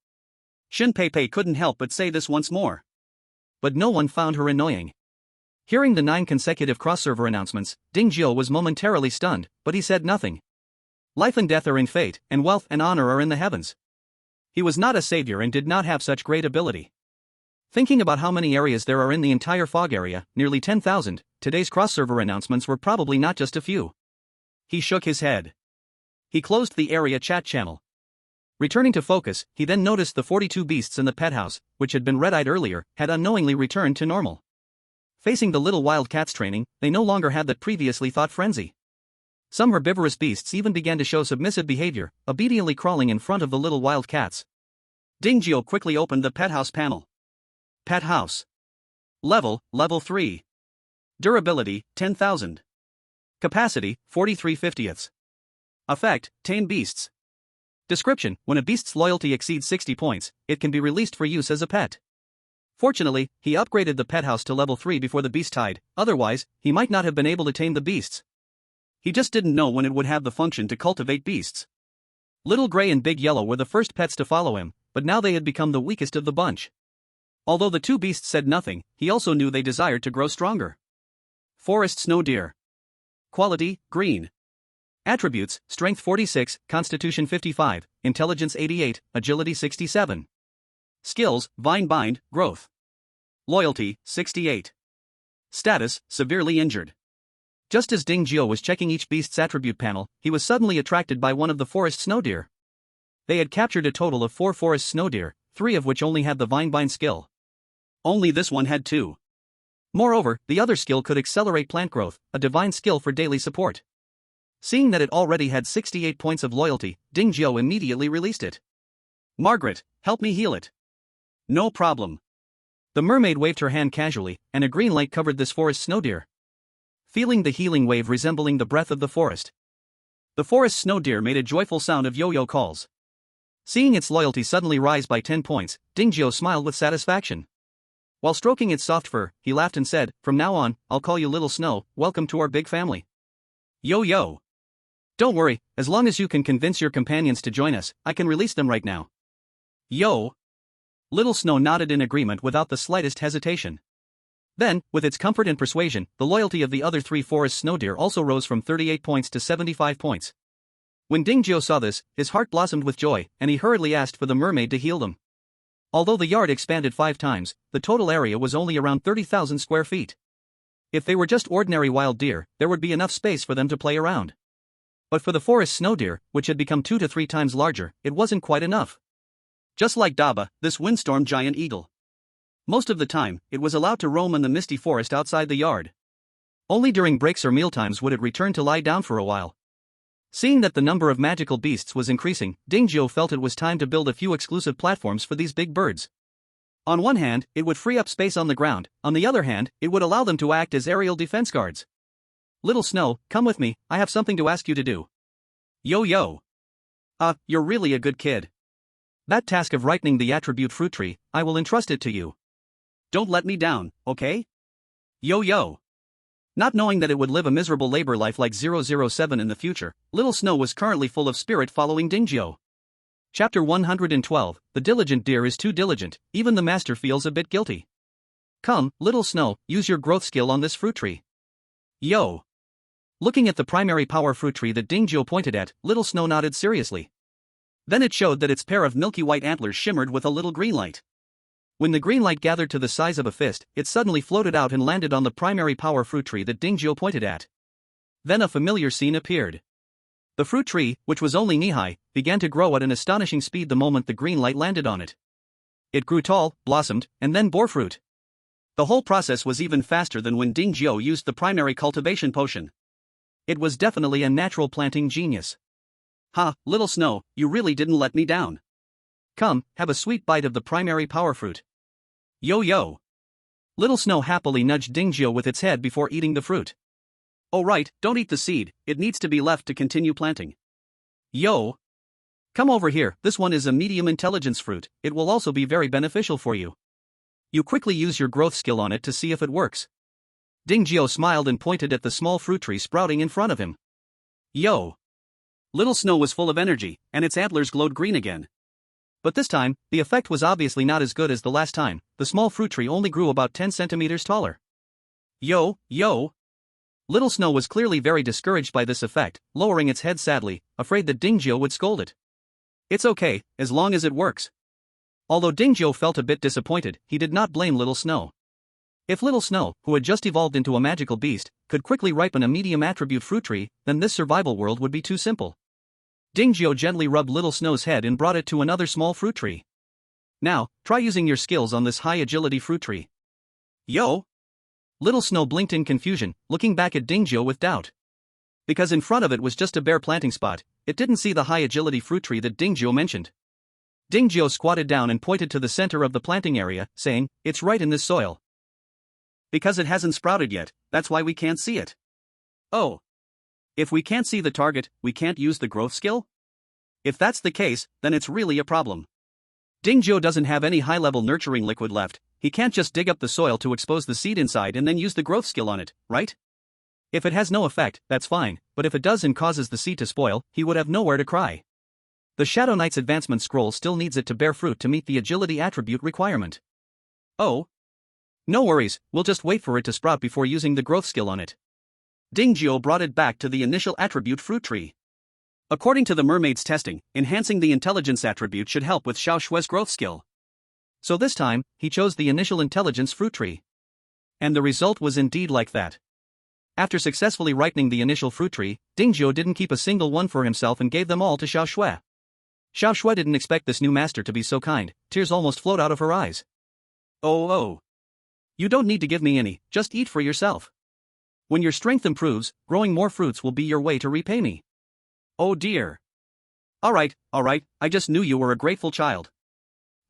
[SPEAKER 2] Shin Peipei couldn't help but say this once more.
[SPEAKER 1] But no one found her annoying. Hearing the 9 consecutive cross-server announcements, Ding Jiu was momentarily stunned, but he said nothing. Life and death are in fate, and wealth and honor are in the heavens. He was not a savior and did not have such great ability. Thinking about how many areas there are in the entire fog area, nearly 10,000, today's cross-server announcements were probably not just a few. He shook his head. He closed the area chat channel. Returning to focus, he then noticed the 42 beasts in the pet house, which had been red-eyed earlier, had unknowingly returned to normal. Facing the little wild cats training, they no longer had that previously thought frenzy. Some herbivorous beasts even began to show submissive behavior, obediently crawling in front of the little wild cats. Ding Jiu quickly opened the pet house panel. Pet house. Level 3. Durability, 10,000. Capacity, 43/50. Effect, tame beasts. Description: when a beast's loyalty exceeds 60 points, it can be released for use as a pet. Fortunately, he upgraded the pet house to level 3 before the beast died, otherwise, he might not have been able to tame the beasts. He just didn't know when it would have the function to cultivate beasts. Little Gray and Big Yellow were the first pets to follow him, but now they had become the weakest of the bunch. Although the 2 beasts said nothing, he also knew they desired to grow stronger. Forest Snow Deer. Quality, green. Attributes, Strength 46, Constitution 55, Intelligence 88, Agility 67. Skills, Vine Bind, Growth. Loyalty, 68. Status, severely injured. Just as Ding Jiu was checking each beast's attribute panel, he was suddenly attracted by one of the forest snow deer. They had captured a total of 4 forest snow deer, 3 of which only had the vine bind skill. Only this one had 2. Moreover, the other skill could accelerate plant growth, a divine skill for daily support. Seeing that it already had 68 points of loyalty, Ding Jiu immediately released it. Margaret, help me heal it. No problem. The mermaid waved her hand casually, and a green light covered this forest snow deer. Feeling the healing wave resembling the breath of the forest, the forest snow deer made a joyful sound of yo-yo calls. Seeing its loyalty suddenly rise by 10 points, Ding Jiu smiled with satisfaction. While stroking its soft fur, he laughed and said, "From now on, I'll call you Little Snow, welcome to our big family." Yo-yo. Don't worry, as long as you can convince your companions to join us, I can release them right now. Yo. Little Snow nodded in agreement without the slightest hesitation. Then, with its comfort and persuasion, the loyalty of the other 3 forest snow deer also rose from 38 points to 75 points. When Ding Jiu saw this, his heart blossomed with joy, and he hurriedly asked for the mermaid to heal them. Although the yard expanded 5 times, the total area was only around 30,000 square feet. If they were just ordinary wild deer, there would be enough space for them to play around. But for the forest snow deer, which had become 2 to 3 times larger, it wasn't quite enough. Just like Daba, this windstorm giant eagle. Most of the time, it was allowed to roam in the misty forest outside the yard. Only during breaks or mealtimes would it return to lie down for a while. Seeing that the number of magical beasts was increasing, Ding Jiu felt it was time to build a few exclusive platforms for these big birds. On one hand, it would free up space on the ground, on the other hand, it would allow them to act as aerial defense guards. Little Snow, come with me, I have something to ask you to do. Yo-yo. You're really a good kid. That task of ripening the attribute fruit tree, I will entrust it to you. Don't let me down, okay? Yo-yo. Not knowing that it would live a miserable labor life like 007 in the future, Little Snow was currently full of spirit following Ding Jiu. Chapter 112, The Diligent Deer is Too Diligent, even the master feels a bit guilty. Come, Little Snow, use your growth skill on this fruit tree. Yo. Looking at the primary power fruit tree that Ding Jiu pointed at, Little Snow nodded seriously. Then it showed that its pair of milky white antlers shimmered with a little green light. When the green light gathered to the size of a fist, it suddenly floated out and landed on the primary power fruit tree that Ding Jiu pointed at. Then a familiar scene appeared. The fruit tree, which was only knee-high, began to grow at an astonishing speed the moment the green light landed on it. It grew tall, blossomed, and then bore fruit. The whole process was even faster than when Ding Jiu used the primary cultivation potion. It was definitely a natural planting genius. Ha, Little Snow, you really didn't let me down. Come, have a sweet bite of the primary power fruit. Yo-yo. Little Snow happily nudged Ding Jiu with its head before eating the fruit. Oh right, don't eat the seed, it needs to be left to continue planting. Yo. Come over here, this one is a medium intelligence fruit, it will also be very beneficial for you. You quickly use your growth skill on it to see if it works. Ding Jiu smiled and pointed at the small fruit tree sprouting in front of him. Yo. Little Snow was full of energy, and its antlers glowed green again. But this time, the effect was obviously not as good as the last time. The small fruit tree only grew about 10 centimeters taller. Yo, yo. Little Snow was clearly very discouraged by this effect, lowering its head sadly, afraid that Dingzhou would scold it. It's okay, as long as it works. Although Dingzhou felt a bit disappointed, he did not blame Little Snow. If Little Snow, who had just evolved into a magical beast, could quickly ripen a medium attribute fruit tree, then this survival world would be too simple. Dingzhou gently rubbed Little Snow's head and brought it to another small fruit tree. Now, try using your skills on this high agility fruit tree. Yo! Little Snow blinked in confusion, looking back at Dingzhou with doubt. Because in front of it was just a bare planting spot, it didn't see the high agility fruit tree that Dingzhou mentioned. Dingzhou squatted down and pointed to the center of the planting area, saying, "It's right in this soil." Because it hasn't sprouted yet, that's why we can't see it. Oh. If we can't see the target, we can't use the growth skill? If that's the case, then it's really a problem. Dingzhou doesn't have any high-level nurturing liquid left. He can't just dig up the soil to expose the seed inside and then use the growth skill on it, right? If it has no effect, that's fine, but if it does and causes the seed to spoil, he would have nowhere to cry. The Shadow Knight's advancement scroll still needs it to bear fruit to meet the agility attribute requirement. Oh. No worries, we'll just wait for it to sprout before using the growth skill on it. Dingzhou brought it back to the initial attribute fruit tree. According to the mermaid's testing, enhancing the intelligence attribute should help with Xiao Shue's growth skill. So this time, he chose the initial intelligence fruit tree. And the result was indeed like that. After successfully ripening the initial fruit tree, Dingzhou didn't keep a single one for himself and gave them all to Xiao Shue. Xiao Shue didn't expect this new master to be so kind, tears almost flowed out of her eyes. Oh. You don't need to give me any, just eat for yourself. When your strength improves, growing more fruits will be your way to repay me. Oh dear. Alright, I just knew you were a grateful child.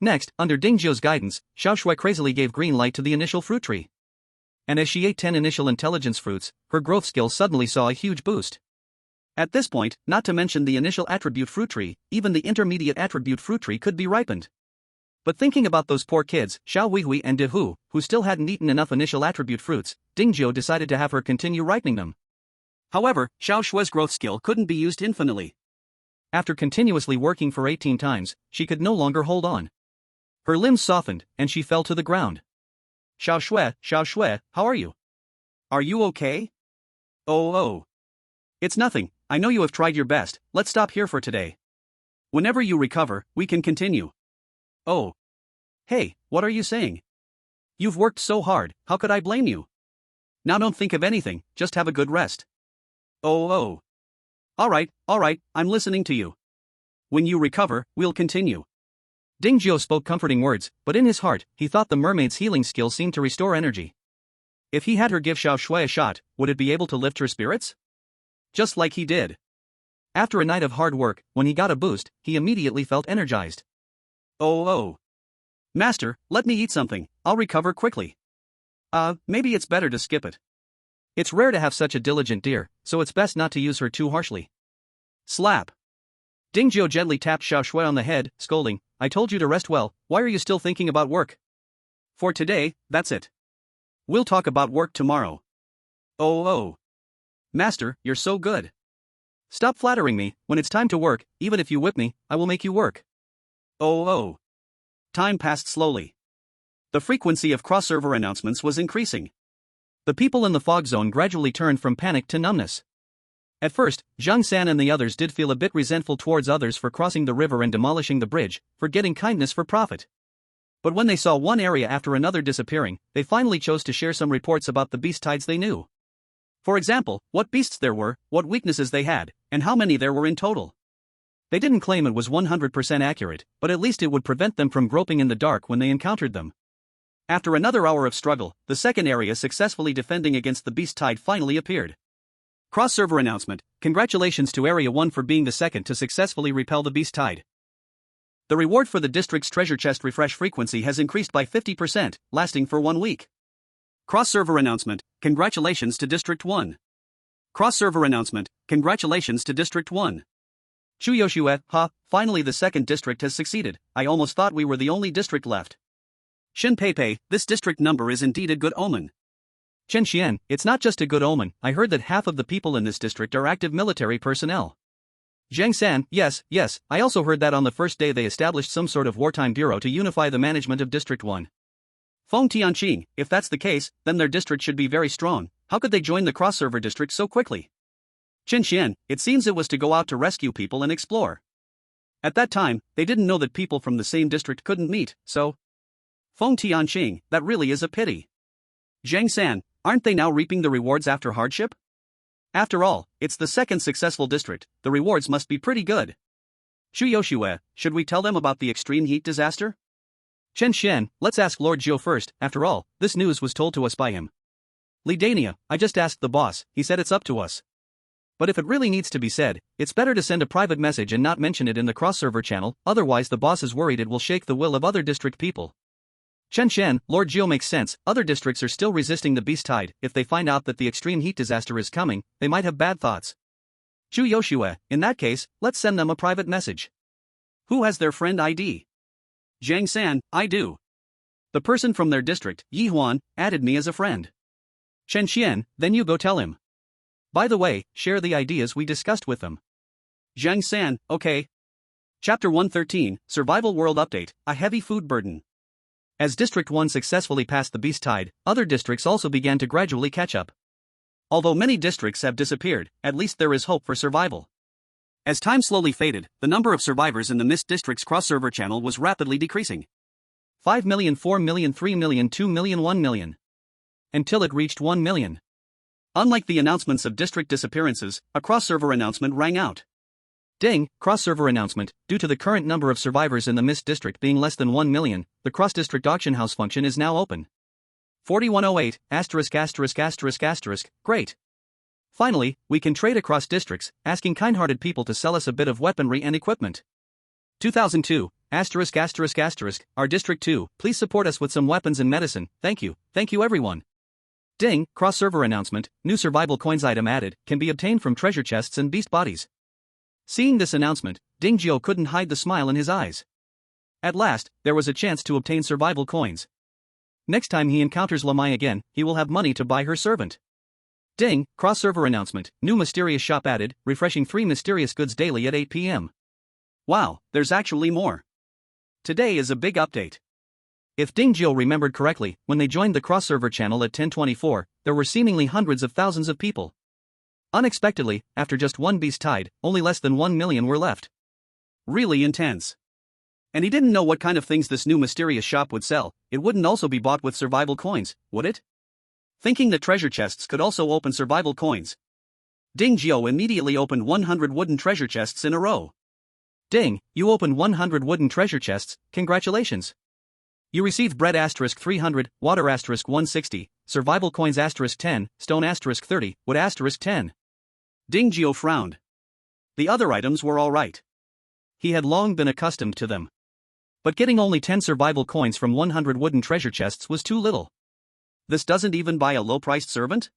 [SPEAKER 1] Next, under Dingzhou's guidance, Xiao Shui crazily gave green light to the initial fruit tree. And as she ate 10 initial intelligence fruits, her growth skill suddenly saw a huge boost. At this point, not to mention the initial attribute fruit tree, even the intermediate attribute fruit tree could be ripened. But thinking about those poor kids, Xiao Huihui and De Hu, who still hadn't eaten enough initial attribute fruits, Dingzhou decided to have her continue ripening them. However, Xiao Shue's growth skill couldn't be used infinitely. After continuously working for 18 times, she could no longer hold on. Her limbs softened, and she fell to the ground. Xiao Shue, how are you? Are you okay? Oh. It's nothing, I know you have tried your best, let's stop here for today. Whenever you recover, we can continue. Oh. Hey, what are you saying? You've worked so hard, how could I blame you? Now don't think of anything, just have a good rest. Oh. Alright, I'm listening to you. When you recover, we'll continue. Dingzhou spoke comforting words, but in his heart, he thought the mermaid's healing skill seemed to restore energy. If he had her give Xiao Shui a shot, would it be able to lift her spirits? Just like he did. After a night of hard work, when he got a boost, he immediately felt energized. Oh. Master, let me eat something, I'll recover quickly. Maybe it's better to skip it. It's rare to have such a diligent deer, so it's best not to use her too harshly. Slap. Dingzhou gently tapped Xiao Shui on the head, scolding, I told you to rest well, why are you still thinking about work? For today, that's it. We'll talk about work tomorrow. Oh. Master, you're so good. Stop flattering me, when it's time to work, even if you whip me, I will make you work. Oh. Time passed slowly. The frequency of cross-server announcements was increasing. The people in the fog zone gradually turned from panic to numbness. At first, Zhang San and the others did feel a bit resentful towards others for crossing the river and demolishing the bridge, for getting kindness for profit. But when they saw one area after another disappearing, they finally chose to share some reports about the beast tides they knew. For example, what beasts there were, what weaknesses they had, and how many there were in total. They didn't claim it was 100% accurate, but at least it would prevent them from groping in the dark when they encountered them. After another hour of struggle, the second area successfully defending against the beast tide finally appeared. Cross-server announcement, congratulations to Area 1 for being the second to successfully repel the beast tide. The reward for the district's treasure chest refresh frequency has increased by 50%, lasting for 1 week. Cross-server announcement, congratulations to District 1. Cross-server announcement, congratulations to District 1. Chuyoshue, finally the second district has succeeded, I almost thought we were the only district left. Shin Peipei, this district number is indeed a good omen. Chen Xian, it's not just a good omen, I heard that half of the people in this district are active military personnel. Zhang San, yes, I also heard that on the first day they established some sort of wartime bureau to unify the management of District 1.
[SPEAKER 2] Feng Tianqing, if that's the case, then their district should be very strong. How could they join the cross-server district so quickly? Chen Xian, it seems it was to go out to rescue people and explore. At that time, they didn't know that people from the same district couldn't meet, so... Feng Tianqing, that really is a pity. Zhang San, aren't they now reaping the rewards after hardship? After all, it's the second successful district, the rewards must be pretty good. Xu Yoshue, should we tell them about the extreme heat disaster?
[SPEAKER 1] Chen Xian, let's ask Lord Zhou first, after all, this news was told to us by him.
[SPEAKER 2] Li Dania, I just asked the boss, he said it's up to us.
[SPEAKER 1] But if it really needs to be said, it's better to send a private message and not mention it in the cross-server channel, otherwise the boss is worried it will shake the will of other district people.
[SPEAKER 2] Chen Xian, Lord Zhou makes sense, other districts are still resisting the beast tide, if they find out that the extreme heat disaster is coming, they might have bad thoughts.
[SPEAKER 1] Xu Yoshue, in that case, let's send them a private message.
[SPEAKER 2] Who has their friend ID? Zhang San, I do. The person from their district, Yi Huan, added me as a friend.
[SPEAKER 1] Chen Xian, then you go tell him. By the way, share the ideas we discussed with them.
[SPEAKER 2] Zhang San, okay. Chapter 113, Survival World Update, a heavy food burden.
[SPEAKER 1] As District 1 successfully passed the beast tide, other districts also began to gradually catch up.
[SPEAKER 2] Although many districts have disappeared, at least there is hope for survival. As time slowly faded, the number of survivors in the Mist District's cross-server channel was rapidly decreasing.
[SPEAKER 1] 5 million, 4 million, 3 million, 2 million, 1 million. Until it reached 1 million.
[SPEAKER 2] Unlike the announcements of district disappearances, a cross-server announcement rang out.
[SPEAKER 1] Ding, cross-server announcement, due to the current number of survivors in the Mist District being less than 1 million, the cross-district auction house function is now open. 4108, *****, great. Finally, we can trade across districts, asking kind-hearted people to sell us a bit of weaponry and equipment.
[SPEAKER 2] 2002, *****, our District 2, please support us with some weapons and medicine, thank you everyone.
[SPEAKER 1] Ding, cross-server announcement, new survival coins item added, can be obtained from treasure chests and beast bodies. Seeing this announcement, Ding Jiu couldn't hide the smile in his eyes. At last, there was a chance to obtain survival coins. Next time he encounters Lamai again, he will have money to buy her servant. Ding, cross-server announcement, new mysterious shop added, refreshing 3 mysterious goods daily at 8 p.m.
[SPEAKER 2] Wow, there's actually more. Today is a big update.
[SPEAKER 1] If Ding Jiu remembered correctly, when they joined the cross-server channel at 10:24, there were seemingly hundreds of thousands of people. Unexpectedly, after just one beast tide, only less than 1 million were left.
[SPEAKER 2] Really intense. And he didn't know what kind of things this new mysterious shop would sell, it wouldn't also be bought with survival coins, would it? Thinking that treasure chests could also open survival coins, Ding Jiu immediately opened 100 wooden treasure chests in a row.
[SPEAKER 1] Ding, you opened 100 wooden treasure chests, congratulations. You received bread *300, water *160, survival coins *10, stone *30, wood *10.
[SPEAKER 2] Ding Jiu frowned. The other items were alright.
[SPEAKER 1] He had long been accustomed to them. But getting only 10 survival coins from 100 wooden treasure chests was too little.
[SPEAKER 2] This doesn't even buy a low-priced servant?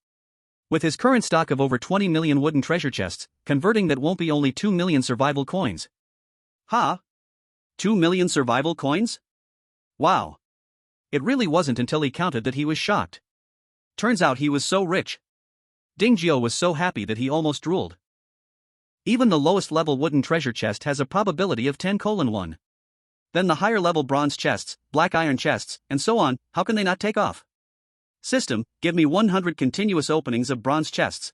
[SPEAKER 1] With his current stock of over 20 million wooden treasure chests, converting that won't be only 2 million survival coins.
[SPEAKER 2] Ha! 2 million survival coins? Wow.
[SPEAKER 1] It really wasn't until he counted that he was shocked.
[SPEAKER 2] Turns out he was so rich.
[SPEAKER 1] Ding Jiu was so happy that he almost drooled. Even the lowest level wooden treasure chest has a probability of 10:1.
[SPEAKER 2] Then the higher level bronze chests, black iron chests, and so on, how can they not take off? System, give me 100 continuous openings of bronze chests.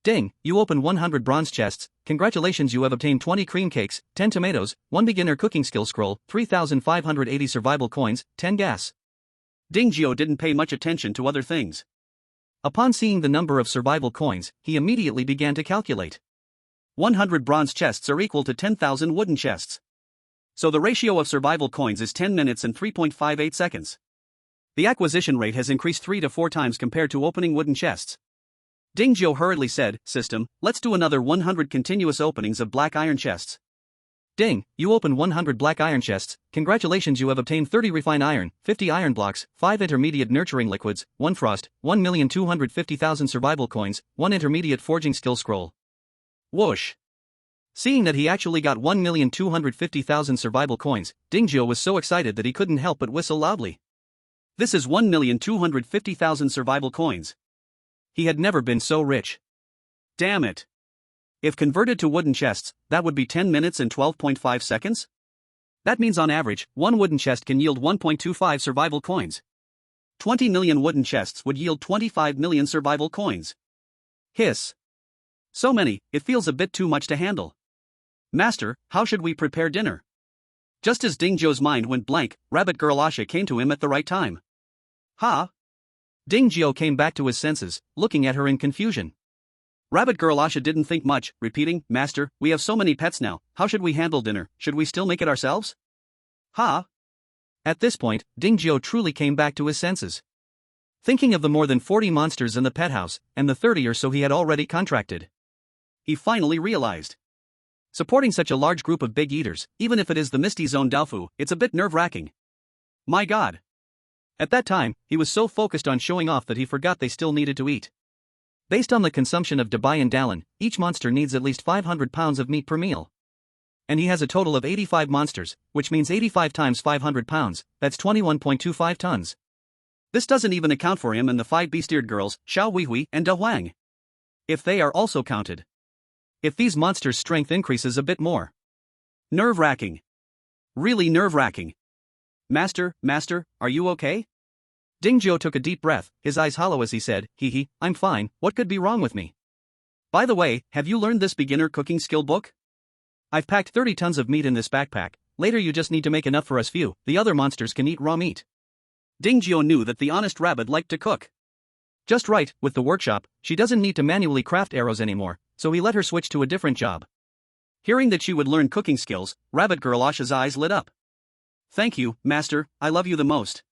[SPEAKER 1] Ding, you opened 100 bronze chests, congratulations, you have obtained 20 cream cakes, 10 tomatoes, 1 beginner cooking skill scroll, 3,580 survival coins, 10 gas.
[SPEAKER 2] Ding Jiu didn't pay much attention to other things.
[SPEAKER 1] Upon seeing the number of survival coins, he immediately began to calculate.
[SPEAKER 2] 100 bronze chests are equal to 10,000 wooden chests. So the ratio of survival coins is 10 minutes and 3.58 seconds. The acquisition rate has increased 3 to 4 times compared to opening wooden chests. Ding Jiu hurriedly said, System, let's do another 100 continuous openings of black iron chests.
[SPEAKER 1] Ding, you opened 100 black iron chests, congratulations, you have obtained 30 refined iron, 50 iron blocks, 5 intermediate nurturing liquids, 1 frost, 1,250,000 survival coins, 1 intermediate forging skill scroll.
[SPEAKER 2] Whoosh!
[SPEAKER 1] Seeing that he actually got 1,250,000 survival coins, Ding Jiu was so excited that he couldn't help but whistle loudly.
[SPEAKER 2] This is 1,250,000 survival coins. He had never been so rich. Damn it. If converted to wooden chests, that would be 10 minutes and 12.5 seconds? That means on average, one wooden chest can yield 1.25 survival coins. 20 million wooden chests would yield 25 million survival coins. Hiss. So many, it feels a bit too much to handle. Master, how should we prepare dinner? Just as Ding Zhou's mind went blank, Rabbit Girl Asha came to him at the right time. Ha! Ding Zhou came back to his senses, looking at her in confusion. Rabbit Girl Asha didn't think much, repeating, Master, we have so many pets now, how should we handle dinner, should we still make it ourselves? Ha! At this point, Ding Zhou truly came back to his senses. Thinking of the more than 40 monsters in the pet house, and the 30 or so he had already contracted. He finally realized. Supporting such a large group of big eaters, even if it is the Misty Zone Daofu, it's a bit nerve-wracking. My god. At that time, he was so focused on showing off that he forgot they still needed to eat. Based on the consumption of Dabai and Dallin, each monster needs at least 500 pounds of meat per meal. And he has a total of 85 monsters, which means 85 times 500 pounds, that's 21.25 tons. This doesn't even account for him and the 5 beast-eared girls, Xiao Huihui and Da Huang. If they are also counted. If these monsters' strength increases a bit more. Nerve-wracking. Really nerve-wracking. Master, are you okay? Ding Zhou took a deep breath, his eyes hollow as he said, hee, I'm fine, what could be wrong with me? By the way, have you learned this beginner cooking skill book? I've packed 30 tons of meat in this backpack, later you just need to make enough for us few, the other monsters can eat raw meat. Ding Zhou knew that the honest rabbit liked to cook. Just right, with the workshop, she doesn't need to manually craft arrows anymore, so he let her switch to a different job. Hearing that she would learn cooking skills, Rabbit Girl Asha's eyes lit up. Thank you, Master, I love you the most.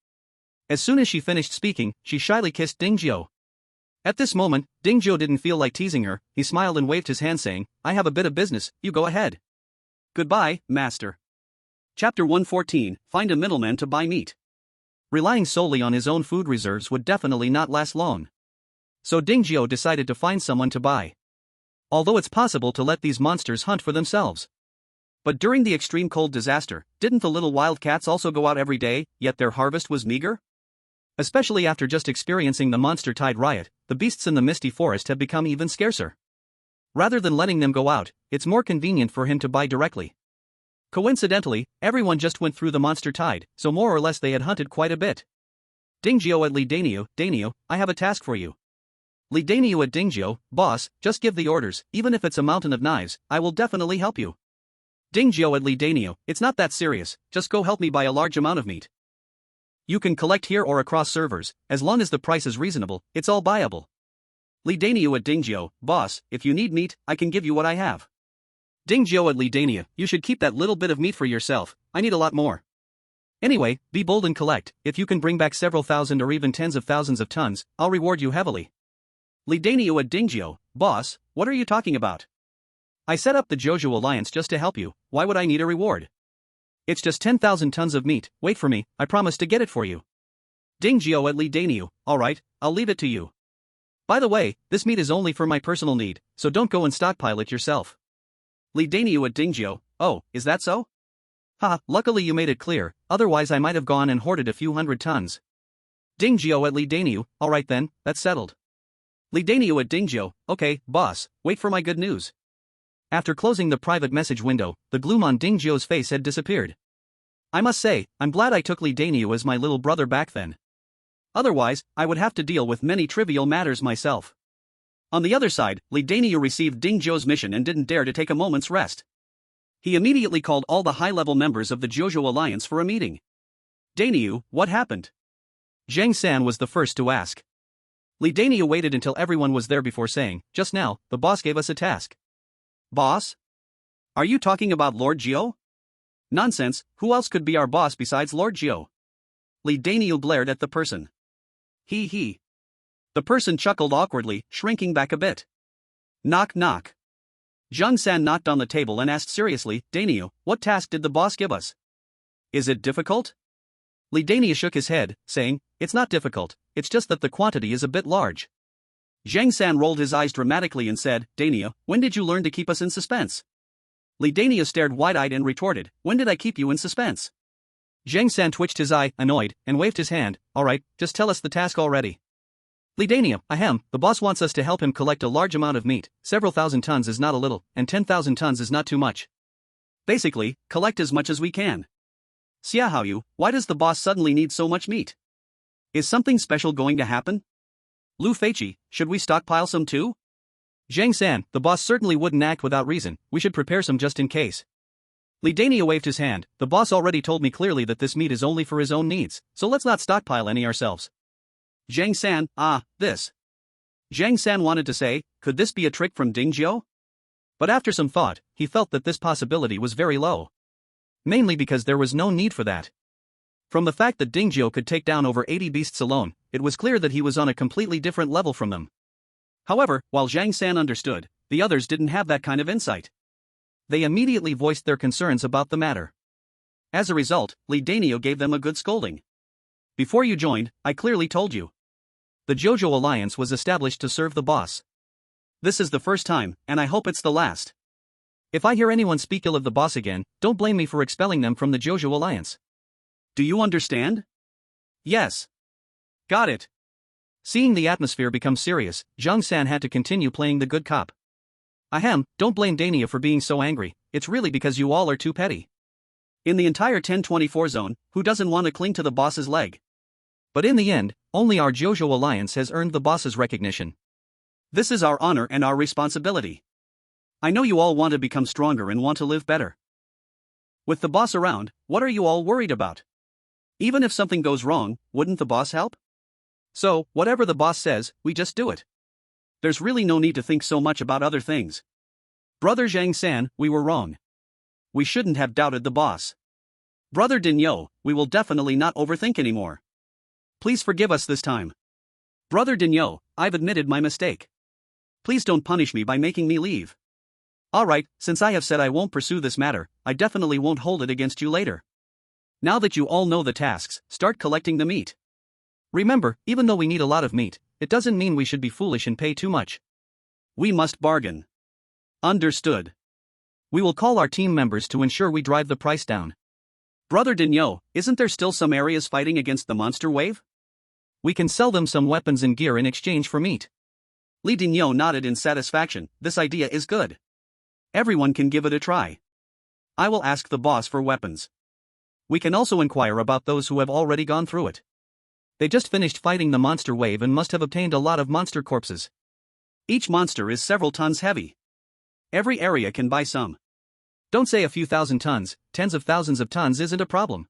[SPEAKER 2] As soon as she finished speaking, she shyly kissed Ding Zhou. At this moment, Ding Zhou didn't feel like teasing her, he smiled and waved his hand saying, I have a bit of business, you go ahead. Goodbye, Master. Chapter 114, Find a middleman to buy meat. Relying solely on his own food reserves would definitely not last long. So Ding Zhou decided to find someone to buy. Although it's possible to let these monsters hunt for themselves. But during the extreme cold disaster, didn't the little wild cats also go out every day, yet their harvest was meager? Especially after just experiencing the monster tide riot, the beasts in the misty forest have become even scarcer. Rather than letting them go out, it's more convenient for him to buy directly. Coincidentally, everyone just went through the monster tide, so more or less they had hunted quite a bit. Ding Zhou at Li Daniu, I have a task for you. Li Daniu at Ding Zhou, boss, just give the orders, even if it's a mountain of knives, I will definitely help you. Ding Zhou at Li Daniu, it's not that serious, just go help me buy a large amount of meat. You can collect here or across servers, as long as the price is reasonable, it's all buyable. Li Daniu at Ding Zhou, boss, if you need meat, I can give you what I have. Ding Zhou at Li Daniu, you should keep that little bit of meat for yourself, I need a lot more. Anyway, be bold and collect, if you can bring back several thousand or even tens of thousands of tons, I'll reward you heavily. Li Daniu at Ding Zhou, boss, what are you talking about? I set up the Jojo Alliance just to help you, why would I need a reward? It's just 10,000 tons of meat, wait for me, I promise to get it for you. Ding Zhou at Li Daniu, alright, I'll leave it to you. By the way, this meat is only for my personal need, so don't go and stockpile it yourself. Li Daniu at Ding Zhou, oh, is that so? Ha, luckily you made it clear, otherwise I might have gone and hoarded a few hundred tons. Ding Zhou at Li Daniu, alright then, that's settled. Li Daniu at Ding Zhou, okay, boss, wait for my good news. After closing the private message window, the gloom on Ding Zhou's face had disappeared. I must say, I'm glad I took Li Daniu as my little brother back then. Otherwise, I would have to deal with many trivial matters myself. On the other side, Li Daniu received Ding Zhou's mission and didn't dare to take a moment's rest. He immediately called all the high-level members of the Jojo Alliance for a meeting. Daniu, what happened? Zhang San was the first to ask. Li Daniu waited until everyone was there before saying, just now, the boss gave us a task. Boss? Are you talking about Lord Jiao? Nonsense, who else could be our boss besides Lord Jiao? Li Daniu glared at the person. He. The person chuckled awkwardly, shrinking back a bit. Knock knock. Zhang San knocked on the table and asked seriously, Daniu, what task did the boss give us? Is it difficult? Li Daniu shook his head, saying, it's not difficult, it's just that the quantity is a bit large. Zhang San rolled his eyes dramatically and said, Daniu, when did you learn to keep us in suspense? Li Daniu stared wide-eyed and retorted, when did I keep you in suspense? Zhang San twitched his eye, annoyed, and waved his hand, alright, just tell us the task already. Li Daniu, ahem, the boss wants us to help him collect a large amount of meat, several thousand tons is not a little, and 10,000 tons is not too much. Basically, collect as much as we can. Xiaoyu, why does the boss suddenly need so much meat? Is something special going to happen? Lu Feiqi, should we stockpile some too?
[SPEAKER 1] Zhang San, the boss certainly wouldn't act without reason, we should prepare some just in case. Li Dania waved his hand, the boss already told me clearly that this meat is only for his own needs, so let's not stockpile any ourselves.
[SPEAKER 2] Zhang San, this. Zhang San wanted to say, could this be a trick from Ding Jiao?
[SPEAKER 1] But after some thought, he felt that this possibility was very low. Mainly because there was no need for that. From the fact that Ding Jiao could take down over 80 beasts alone, it was clear that he was on a completely different level from them.
[SPEAKER 2] However, while Zhang San understood, the others didn't have that kind of insight.
[SPEAKER 1] They immediately voiced their concerns about the matter.
[SPEAKER 2] As a result, Li Danio gave them a good scolding. Before you joined, I clearly told you.
[SPEAKER 1] The Jojo Alliance was established to serve the boss.
[SPEAKER 2] This is the first time, and I hope it's the last.
[SPEAKER 1] If I hear anyone speak ill of the boss again, don't blame me for expelling them from the Jojo Alliance.
[SPEAKER 2] Do you understand?
[SPEAKER 1] Yes.
[SPEAKER 2] Got it.
[SPEAKER 1] Seeing the atmosphere become serious, Zhang San had to continue playing the good cop. Ahem, don't blame Dania for being so angry, it's really because you all are too petty.
[SPEAKER 2] In the entire 1024 zone, who doesn't want to cling to the boss's leg?
[SPEAKER 1] But in the end, only our Jojo Alliance has earned the boss's recognition.
[SPEAKER 2] This is our honor and our responsibility. I know you all want to become stronger and want to live better. With the boss around, what are you all worried about? Even if something goes wrong, wouldn't the boss help?
[SPEAKER 1] So, whatever the boss says, we just do it.
[SPEAKER 2] There's really no need to think so much about other things.
[SPEAKER 1] Brother Zhang San, we were wrong.
[SPEAKER 2] We shouldn't have doubted the boss. Brother Din Yo, we will definitely not overthink anymore. Please forgive us this time. Brother Din Yo, I've admitted my mistake. Please don't punish me by making me leave.
[SPEAKER 1] Alright, since I have said I won't pursue this matter, I definitely won't hold it against you later.
[SPEAKER 2] Now that you all know the tasks, start collecting the meat.
[SPEAKER 1] Remember, even though we need a lot of meat, it doesn't mean we should be foolish and pay too much.
[SPEAKER 2] We must bargain. Understood.
[SPEAKER 1] We will call our team members to ensure we drive the price down.
[SPEAKER 2] Brother Din Yo, isn't there still some areas fighting against the monster wave?
[SPEAKER 1] We can sell them some weapons and gear in exchange for meat.
[SPEAKER 2] Li Din Yo nodded in satisfaction, this idea is good. Everyone can give it a try. I will ask the boss for weapons.
[SPEAKER 1] We can also inquire about those who have already gone through it. They just finished fighting the monster wave and must have obtained a lot of monster corpses.
[SPEAKER 2] Each monster is several tons heavy. Every area can buy some.
[SPEAKER 1] Don't say a few thousand tons, tens of thousands of tons isn't a problem.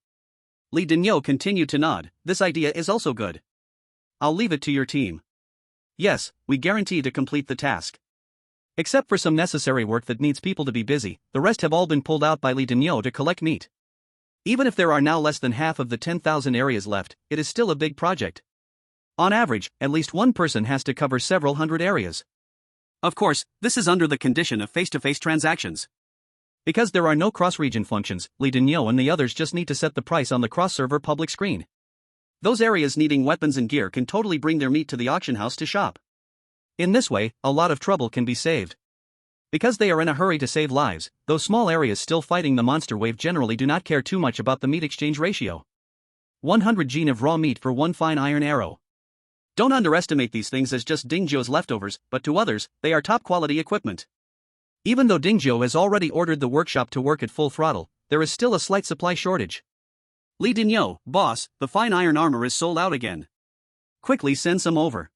[SPEAKER 2] Li Dinyo continued to nod, this idea is also good. I'll leave it to your team. Yes, we guarantee to complete the task.
[SPEAKER 1] Except for some necessary work that needs people to be busy, the rest have all been pulled out by Li Dinyo to collect meat. Even if there are now less than half of the 10,000 areas left, it is still a big project. On average, at least one person has to cover several hundred areas.
[SPEAKER 2] Of course, this is under the condition of face-to-face transactions.
[SPEAKER 1] Because there are no cross-region functions, Li Dinyo and the others just need to set the price on the cross-server public screen.
[SPEAKER 2] Those areas needing weapons and gear can totally bring their meat to the auction house to shop.
[SPEAKER 1] In this way, a lot of trouble can be saved. Because they are in a hurry to save lives, those small areas still fighting the monster wave generally do not care too much about the meat exchange ratio. 100 gene of raw meat for one fine iron arrow. Don't underestimate these things as just Dingzhou's leftovers, but to others, they are top-quality equipment. Even though Dingzhou has already ordered the workshop to work at full throttle, there is still a slight supply shortage.
[SPEAKER 2] Li Dinyo, boss, the fine iron armor is sold out again. Quickly send some over.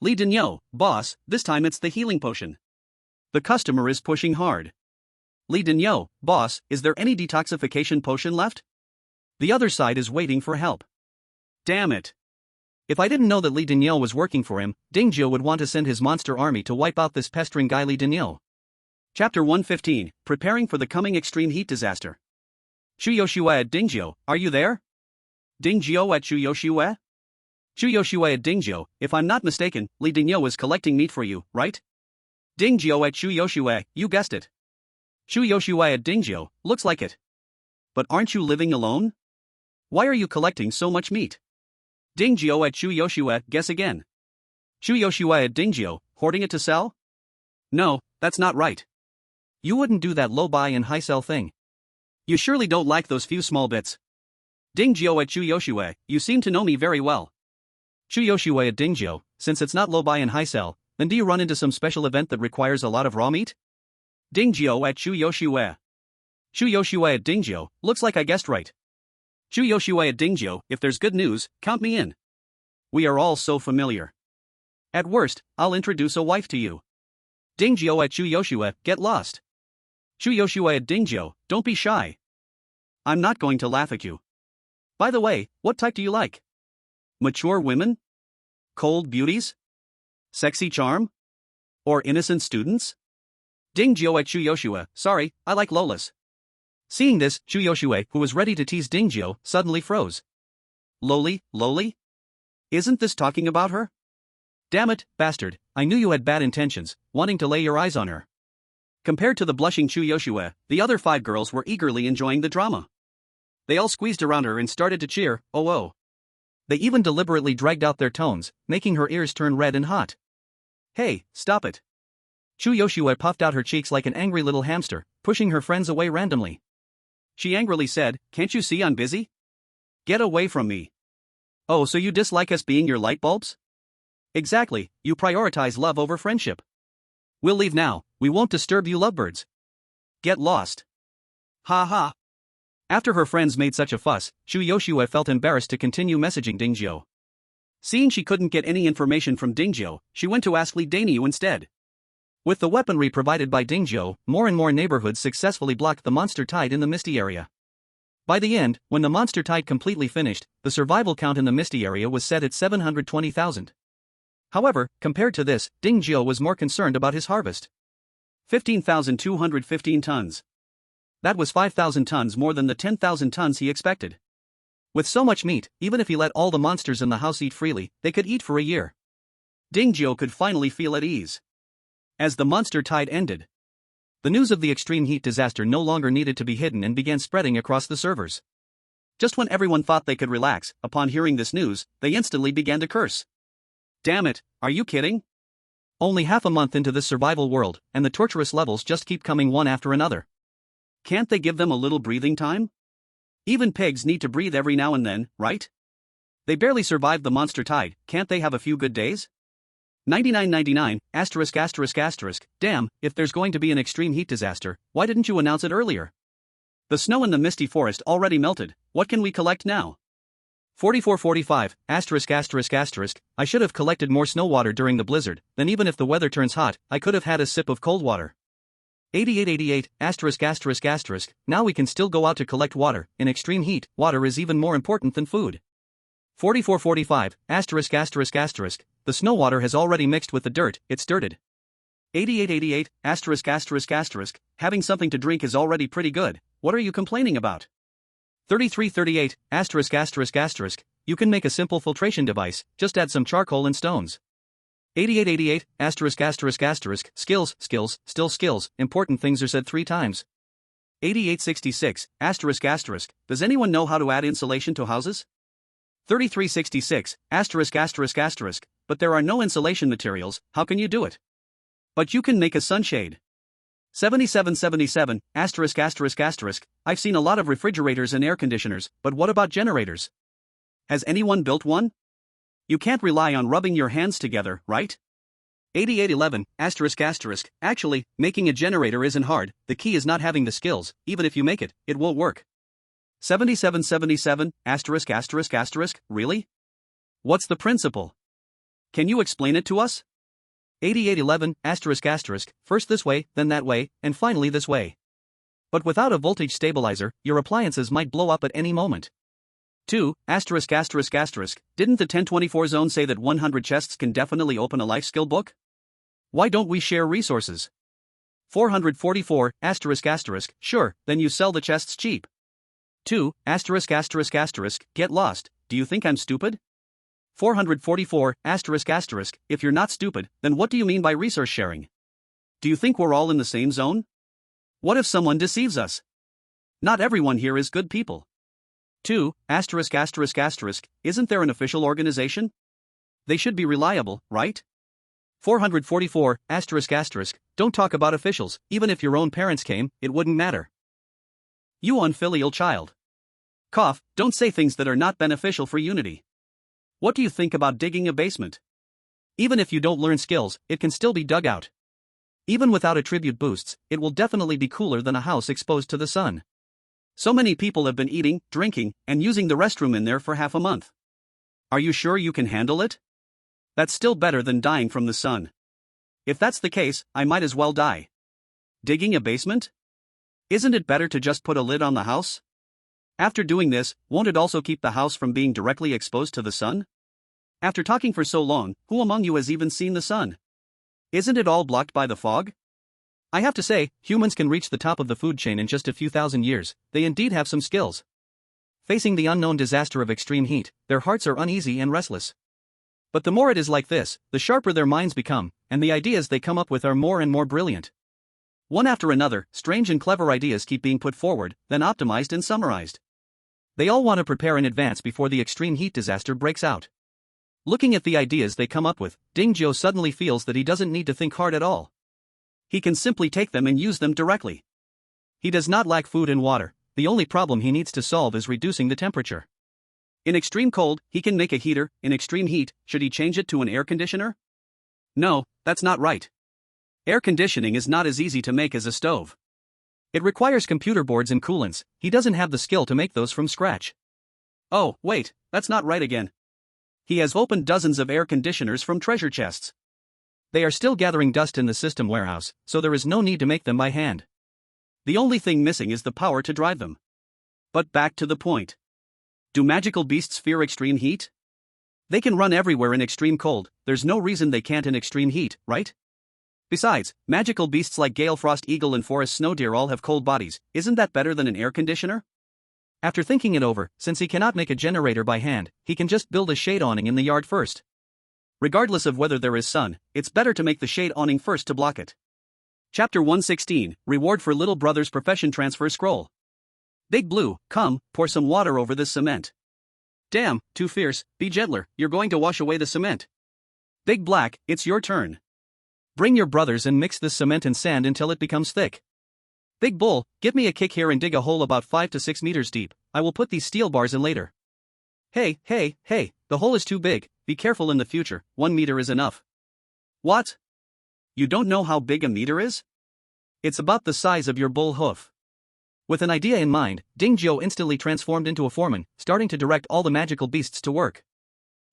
[SPEAKER 2] Li Dinyo, boss, this time it's the healing potion. The customer is pushing hard. Li Dinyo, boss, is there any detoxification potion left? The other side is waiting for help. Damn it.
[SPEAKER 1] If I didn't know that Li Dinyo was working for him, Dingzhou would want to send his monster army to wipe out this pestering guy Li Dinyo.
[SPEAKER 2] Chapter 115, Preparing for the Coming Extreme Heat Disaster. Chuyoshua at Dingzhou, are you there? Dingzhou at Chuyoshua? Chuyoshua at Dingzhou, if I'm not mistaken, Li Dinyo is collecting meat for you, right? Dingzhou at Chuyoshua, you guessed it. Chuyoshua at Dingzhou, looks like it. But aren't you living alone? Why are you collecting so much meat? Dingzhou at Chuyoshua, guess again. Chuyoshua at Dingzhou, hoarding it to sell? No, that's not right.
[SPEAKER 1] You wouldn't do that low buy and high sell thing.
[SPEAKER 2] You surely don't like those few small bits. Dingzhou at Chuyoshua, you seem to know me very well.
[SPEAKER 1] Chuyoshua at Dingzhou, since it's not low buy and high sell, then do you run into some special event that requires a lot of raw meat?
[SPEAKER 2] Dingzhou at Chuyoshua. Chuyoshua at Dingzhou, looks like I guessed right. Chuyoshua at Dingzhou, if there's good news, count me in. We are all so familiar. At worst, I'll introduce a wife to you. Dingjio at Chu Yoshua, get lost. Chu Yoshua at Dingjio, don't be shy. I'm not going to laugh at you. By the way, what type do you like? Mature women? Cold beauties? Sexy charm? Or innocent students? Dingjio at Chu Yoshua, sorry, I like Lolas. Seeing this, Chu Yoshua, who was ready to tease Dingjio, suddenly froze. Loli? Isn't this talking about her? Damn it, bastard, I knew you had bad intentions, wanting to lay your eyes on her. Compared to the blushing Chu Yoshua, the other 5 girls were eagerly enjoying the drama. They all squeezed around her and started to cheer, oh. They even deliberately dragged out their tones, making her ears turn red and hot. Hey, stop it. Chu Yoshua puffed out her cheeks like an angry little hamster, pushing her friends away randomly. She angrily said, can't you see I'm busy? Get away from me. Oh, so you dislike us being your light bulbs? Exactly, you prioritize love over friendship. We'll leave now, we won't disturb you lovebirds. Get lost. Ha ha. After her friends made such a fuss, Chu Yoshua felt embarrassed to continue messaging Dingjio. Seeing she couldn't get any information from Dingjio, she went to ask Li Danyu instead. With the weaponry provided by Dingjio, more and more neighborhoods successfully blocked the monster tide in the Misty area. By the end, when the monster tide completely finished, the survival count in the Misty area was set at 720,000. However, compared to this, Dingjio was more concerned about his harvest. 15,215 tons. That was 5,000 tons more than the 10,000 tons he expected. With so much meat, even if he let all the monsters in the house eat freely, they could eat for a year. Dingjio could finally feel at ease. As the monster tide ended, the news of the extreme heat disaster no longer needed to be hidden and began spreading across the servers. Just when everyone thought they could relax, upon hearing this news, they instantly began to curse. Damn it, are you kidding? Only half a month into this survival world, and the torturous levels just keep coming one after another. Can't they give them a little breathing time? Even pigs need to breathe every now and then, right? They barely survived the monster tide, can't they have a few good days? 9999, ****, damn, if there's going to be an extreme heat disaster, why didn't you announce it earlier? The snow in the misty forest already melted, what can we collect now? 4445, ****, I should have collected more snow water during the blizzard, then even if the weather turns hot, I could have had a sip of cold water. 8888, ****, now we can still go out to collect water, in extreme heat, water is even more important than food. 4445, ****, the snow water has already mixed with the dirt, it's dirted. 8888, ****, having something to drink is already pretty good, what are you complaining about? 3338, ****, you can make a simple filtration device, just add some charcoal and stones. 8888, ****, skills, still skills, important things are said 3 times. 8866, ****, does anyone know how to add insulation to houses? 3366, ****, but there are no insulation materials, how can you do it? But you can make a sunshade. 7777, ****, I've seen a lot of refrigerators and air conditioners, but what about generators? Has anyone built one? You can't rely on rubbing your hands together, right? 8811, ****, actually, making a generator isn't hard, the key is not having the skills, even if you make it, it won't work. 7777, ****, really? What's the principle? Can you explain it to us? 8811, ****, first this way, then that way, and finally this way. But without a voltage stabilizer, your appliances might blow up at any moment. 2, ****, didn't the 1024 zone say that 100 chests can definitely open a life skill book? Why don't we share resources? 444, ****, sure, then you sell the chests cheap. 2, ****, get lost, do you think I'm stupid? 444, ****, if you're not stupid, then what do you mean by resource sharing? Do you think we're all in the same zone? What if someone deceives us? Not everyone here is good people. 2, ****, isn't there an official organization? They should be reliable, right? 444, ****, don't talk about officials, even if your own parents came, it wouldn't matter. You unfilial child. Cough, don't say things that are not beneficial for unity. What do you think about digging a basement? Even if you don't learn skills, it can still be dug out. Even without attribute boosts, it will definitely be cooler than a house exposed to the sun. So many people have been eating, drinking, and using the restroom in there for half a month. Are you sure you can handle it? That's still better than dying from the sun. If that's the case, I might as well die. Digging a basement? Isn't it better to just put a lid on the house? After doing this, won't it also keep the house from being directly exposed to the sun? After talking for so long, who among you has even seen the sun? Isn't it all blocked by the fog?
[SPEAKER 1] I have to say, humans can reach the top of the food chain in just a few thousand years. They indeed have some skills. Facing the unknown disaster of extreme heat, their hearts are uneasy and restless. But the more it is like this, the sharper their minds become, and the ideas they come up with are more and more brilliant. One after another, strange and clever ideas keep being put forward, then optimized and summarized. They all want to prepare in advance before the extreme heat disaster breaks out. Looking at the ideas they come up with, Dingzhou suddenly feels that he doesn't need to think hard at all. He can simply take them and use them directly. He does not lack food and water, the only problem he needs to solve is reducing the temperature. In extreme cold, he can make a heater. In extreme heat, should he change it to an air conditioner? No, that's not right. Air conditioning is not as easy to make as a stove. It requires computer boards and coolants. He doesn't have the skill to make those from scratch. Oh, wait, that's not right again. He has opened dozens of air conditioners from treasure chests. They are still gathering dust in the system warehouse, so there is no need to make them by hand. The only thing missing is the power to drive them. But back to the point. Do magical beasts fear extreme heat? They can run everywhere in extreme cold, there's no reason they can't in extreme heat, right? Besides, magical beasts like Gale Frost Eagle and Forest Snow Deer all have cold bodies, isn't that better than an air conditioner? After thinking it over, since he cannot make a generator by hand, he can just build a shade awning in the yard first. Regardless of whether there is sun, it's better to make the shade awning first to block it. Chapter 116, Reward for Little Brother's Profession Transfer Scroll. Big Blue, come, pour some water over this cement. Damn, too fierce, be gentler, you're going to wash away the cement. Big Black, it's your turn. Bring your brothers and mix this cement and sand until it becomes thick. Big Bull, give me a kick here and dig a hole about 5 to 6 meters deep, I will put these steel bars in later. Hey, the hole is too big, be careful in the future, 1 meter is enough. What? You don't know how big a meter is? It's about the size of your bull hoof. With an idea in mind, Dingzhou instantly transformed into a foreman, starting to direct all the magical beasts to work.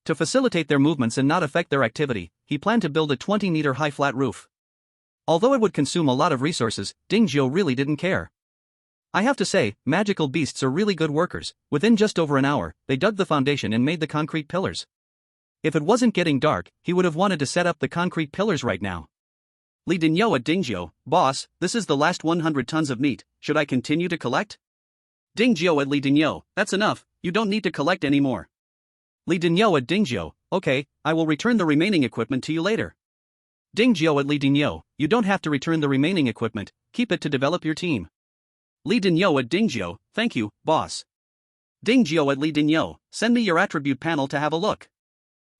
[SPEAKER 1] To facilitate their movements and not affect their activity, he planned to build a 20-meter high flat roof. Although it would consume a lot of resources, Dingzhou really didn't care. I have to say, magical beasts are really good workers. Within just over an hour, they dug the foundation and made the concrete pillars. If it wasn't getting dark, he would have wanted to set up the concrete pillars right now. Li Dinyo at Dingzhou, boss, this is the last 100 tons of meat, should I continue to collect? Dingzhou at Li Dinyo, that's enough, you don't need to collect anymore. Li Dinyo at Dingzhou, okay, I will return the remaining equipment to you later. Dingzhou at Li Dinyo, you don't have to return the remaining equipment, keep it to develop your team. Li Dinyo at Dingzhou, thank you, boss. Dingzhou at Li Dinyo, send me your attribute panel to have a look.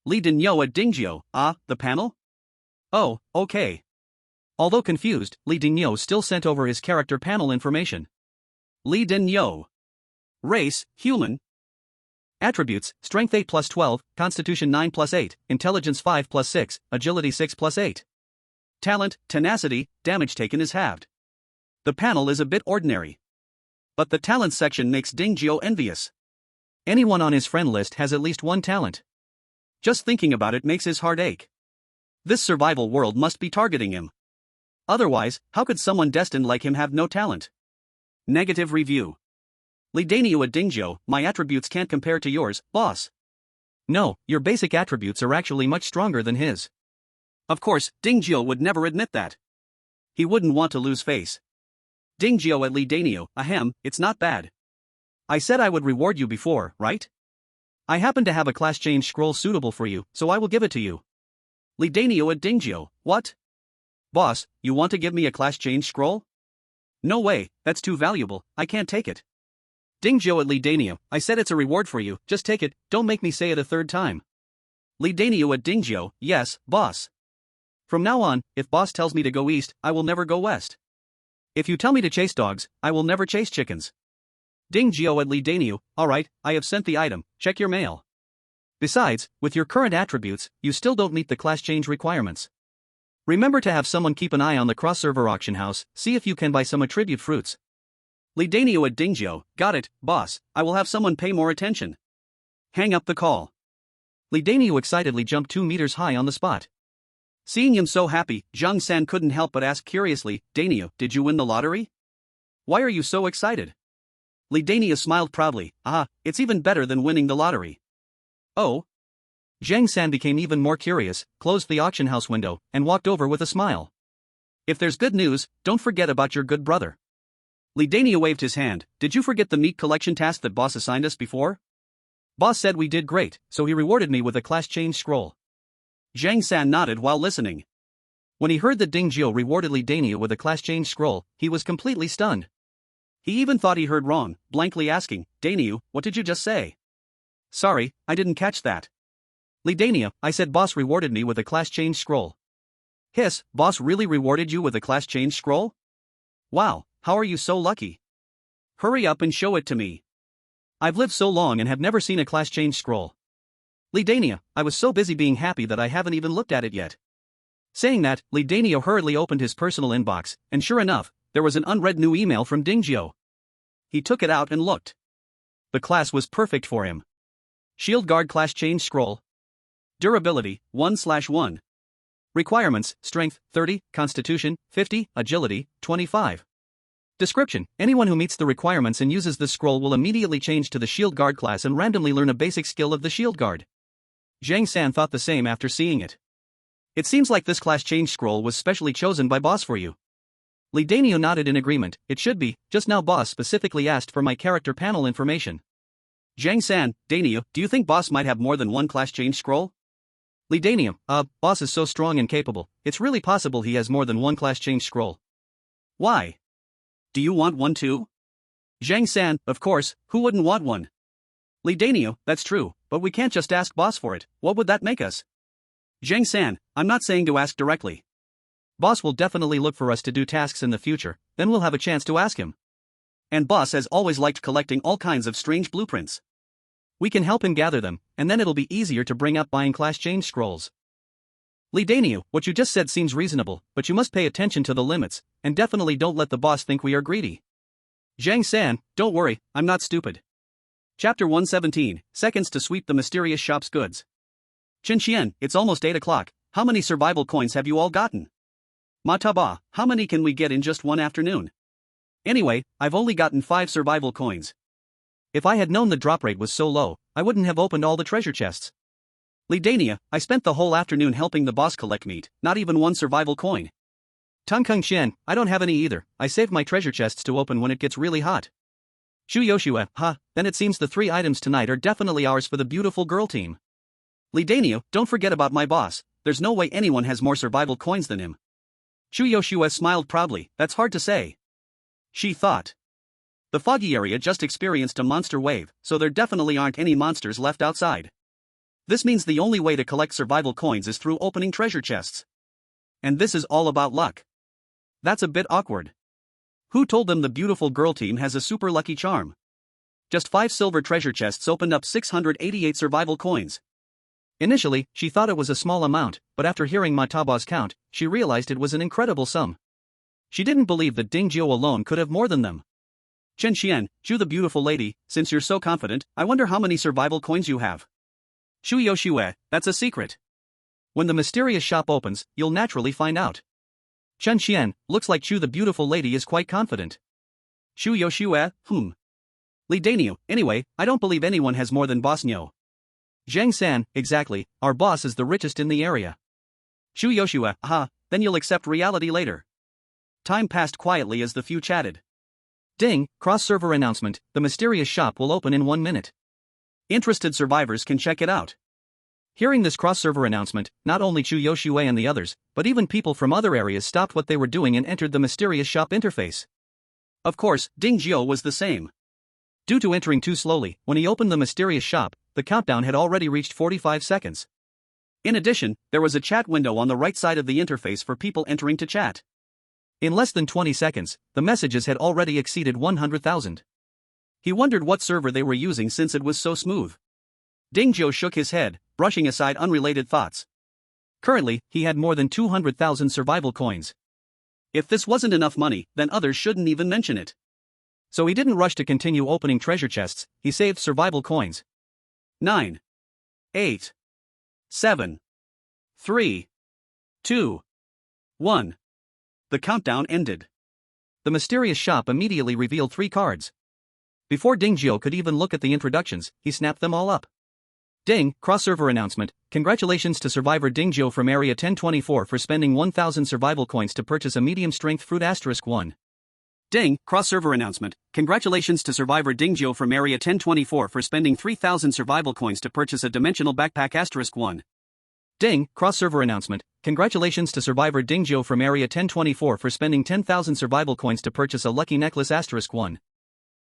[SPEAKER 1] Li Dinyo at Dingzhou, the panel? Oh, okay. Although confused, Li Dinyo still sent over his character panel information. Li Dinyo. Race, human. Attributes, Strength 8 plus 12, Constitution 9 plus 8, Intelligence 5 plus 6, Agility 6 plus 8. Talent, Tenacity, damage taken is halved. The panel is a bit ordinary. But the talent section makes Dingzhou envious. Anyone on his friend list has at least one talent. Just thinking about it makes his heart ache. This survival world must be targeting him. Otherwise, how could someone destined like him have no talent? Negative review. Li Danio at Dingzhou, my attributes can't compare to yours, boss. No, your basic attributes are actually much stronger than his. Of course, Dingzhou would never admit that. He wouldn't want to lose face. Dingzhou at Li Danio, ahem, it's not bad. I said I would reward you before, right? I happen to have a class change scroll suitable for you, so I will give it to you. Li Danio at Dingzhou, what? Boss, you want to give me a class change scroll? No way, that's too valuable, I can't take it. Dingzhou at Li Danio, I said it's a reward for you, just take it, don't make me say it a third time. Li Danio at Dingzhou, yes, boss. From now on, if boss tells me to go east, I will never go west. If you tell me to chase dogs, I will never chase chickens. Dingzhou at Li Danio, alright, I have sent the item, check your mail. Besides, with your current attributes, you still don't meet the class change requirements. Remember to have someone keep an eye on the cross-server auction house, see if you can buy some attribute fruits. Li Danio at Dingzhou, got it, boss, I will have someone pay more attention. Hang up the call. Li Daniu excitedly jumped 2 meters high on the spot.
[SPEAKER 2] Seeing him so happy, Zhang San couldn't help but ask curiously, Daniu, did you win the lottery? Why are you so excited? Li Daniu smiled proudly, it's even better than winning the lottery.
[SPEAKER 1] Oh? Zhang San became even more curious, closed the auction house window, and walked over with a smile.
[SPEAKER 2] If there's good news, don't forget about your good brother. Li Daniu waved his hand. Did you forget the meat collection task that boss assigned us before?
[SPEAKER 1] Boss said we did great, so he rewarded me with a class change scroll.
[SPEAKER 2] Zhang San nodded while listening.
[SPEAKER 1] When he heard that Ding Jiu rewarded Li Daniu with a class change scroll, he was completely stunned.
[SPEAKER 2] He even thought he heard wrong, blankly asking, Daniu, what did you just say?
[SPEAKER 1] Sorry, I didn't catch that. Li Daniu, I said boss rewarded me with a class change scroll.
[SPEAKER 2] Hiss, boss really rewarded you with a class change scroll? Wow, how are you so lucky? Hurry up and show it to me.
[SPEAKER 1] I've lived so long and have never seen a class change scroll. Li Daniu, I was so busy being happy that I haven't even looked at it yet. Saying that, Li Daniu hurriedly opened his personal inbox, and sure enough, there was an unread new email from Ding Jiu.
[SPEAKER 2] He took it out and looked.
[SPEAKER 1] The class was perfect for him. Shield Guard class change scroll.
[SPEAKER 2] Durability, 1/1.
[SPEAKER 1] Requirements, Strength, 30, Constitution, 50, Agility, 25. Description: anyone who meets the requirements and uses this scroll will immediately change to the Shield Guard class and randomly learn a basic skill of the Shield Guard. Zhang San thought the same after seeing it. It seems like this class change scroll was specially chosen by boss for you. Li Daniu nodded in agreement. It should be, just now boss specifically asked for my character panel information.
[SPEAKER 2] Zhang San, Daniu, do you think boss might have more than one class change scroll?
[SPEAKER 1] Li Daniu, boss is so strong and capable, it's really possible he has more than one class change scroll.
[SPEAKER 2] Why? Do you want one too?
[SPEAKER 1] Zhang San, of course, who wouldn't want one?
[SPEAKER 2] Li Daniu, that's true, but we can't just ask boss for it, what would that make us? Zhang San, I'm not saying to ask directly.
[SPEAKER 1] Boss will definitely look for us to do tasks in the future, then we'll have a chance to ask him.
[SPEAKER 2] And boss has always liked collecting all kinds of strange blueprints.
[SPEAKER 1] We can help him gather them, and then it'll be easier to bring up buying class change scrolls. Li Daniu, what you just said seems reasonable, but you must pay attention to the limits, and definitely don't let the boss think we are greedy.
[SPEAKER 2] Zhang San, don't worry, I'm not stupid. Chapter 117, Seconds to Sweep the Mysterious Shop's Goods. Chen Qian, it's almost 8 o'clock, how many survival coins have you all gotten? Ma Taba, how many can we get in just one afternoon? Anyway, I've only gotten 5 survival coins.
[SPEAKER 1] If I had known the drop rate was so low, I wouldn't have opened all the treasure chests.
[SPEAKER 2] Li Daniu, I spent the whole afternoon helping the boss collect meat, not even one survival coin.
[SPEAKER 1] Tang Kung Qian, I don't have any either, I saved my treasure chests to open when it gets really hot. Shu Yoshua, then it seems the 3 items tonight are definitely ours for the beautiful girl team.
[SPEAKER 2] Li Daniu, don't forget about my boss, there's no way anyone has more survival coins than him.
[SPEAKER 1] Shu Yoshua smiled proudly, that's hard to say.
[SPEAKER 2] She thought. The foggy area just experienced a monster wave, so there definitely aren't any monsters left outside. This means the only way to collect survival coins is through opening treasure chests. And this is all about luck. That's a bit awkward. Who told them the beautiful girl team has a super lucky charm? Just 5 silver treasure chests opened up 688 survival coins.
[SPEAKER 1] Initially, she thought it was a small amount, but after hearing Mataba's count, she realized it was an incredible sum. She didn't believe that Ding Jiu alone could have more than them.
[SPEAKER 2] Chen Qian, Zhu the beautiful lady, since you're so confident, I wonder how many survival coins you have.
[SPEAKER 1] Shu Yoshue, that's a secret. When the mysterious shop opens, you'll naturally find out. Chen Qian, looks like Zhu the beautiful lady is quite confident.
[SPEAKER 2] Shu Yoshue, Li Daniu, anyway, I don't believe anyone has more than Boss Nyo.
[SPEAKER 1] Zhang San, exactly, our boss is the richest in the area.
[SPEAKER 2] Shu Yoshue, then you'll accept reality later. Time passed quietly as the few chatted.
[SPEAKER 1] Ding, cross-server announcement, the mysterious shop will open in 1 minute.
[SPEAKER 2] Interested survivors can check it out.
[SPEAKER 1] Hearing this cross-server announcement, not only Chu Yoshue and the others, but even people from other areas stopped what they were doing and entered the mysterious shop interface.
[SPEAKER 2] Of course, Ding Jiu was the same.
[SPEAKER 1] Due to entering too slowly, when he opened the mysterious shop, the countdown had already reached 45 seconds.
[SPEAKER 2] In addition, there was a chat window on the right side of the interface for people entering to chat.
[SPEAKER 1] In less than 20 seconds, the messages had already exceeded 100,000.
[SPEAKER 2] He wondered what server they were using since it was so smooth. Ding Jiu shook his head, brushing aside unrelated thoughts.
[SPEAKER 1] Currently, he had more than 200,000 survival coins.
[SPEAKER 2] If this wasn't enough money, then others shouldn't even mention it.
[SPEAKER 1] So he didn't rush to continue opening treasure chests, he saved survival coins.
[SPEAKER 2] 9. 8. 7, 3, 2, 1. The countdown ended.
[SPEAKER 1] The mysterious shop immediately revealed 3 cards. Before Ding Jiao could even look at the introductions, he snapped them all up. Ding, cross-server announcement, congratulations to survivor Ding Jiao from Area 1024 for spending 1,000 survival coins to purchase a medium-strength fruit *1.
[SPEAKER 2] Ding, cross-server announcement, congratulations to survivor Ding Jiao from Area 1024 for spending 3,000 survival coins to purchase a dimensional backpack *1.
[SPEAKER 1] Ding, cross-server announcement, congratulations to survivor Ding Jiao from Area 1024 for spending 10,000 survival coins to purchase a lucky necklace *1.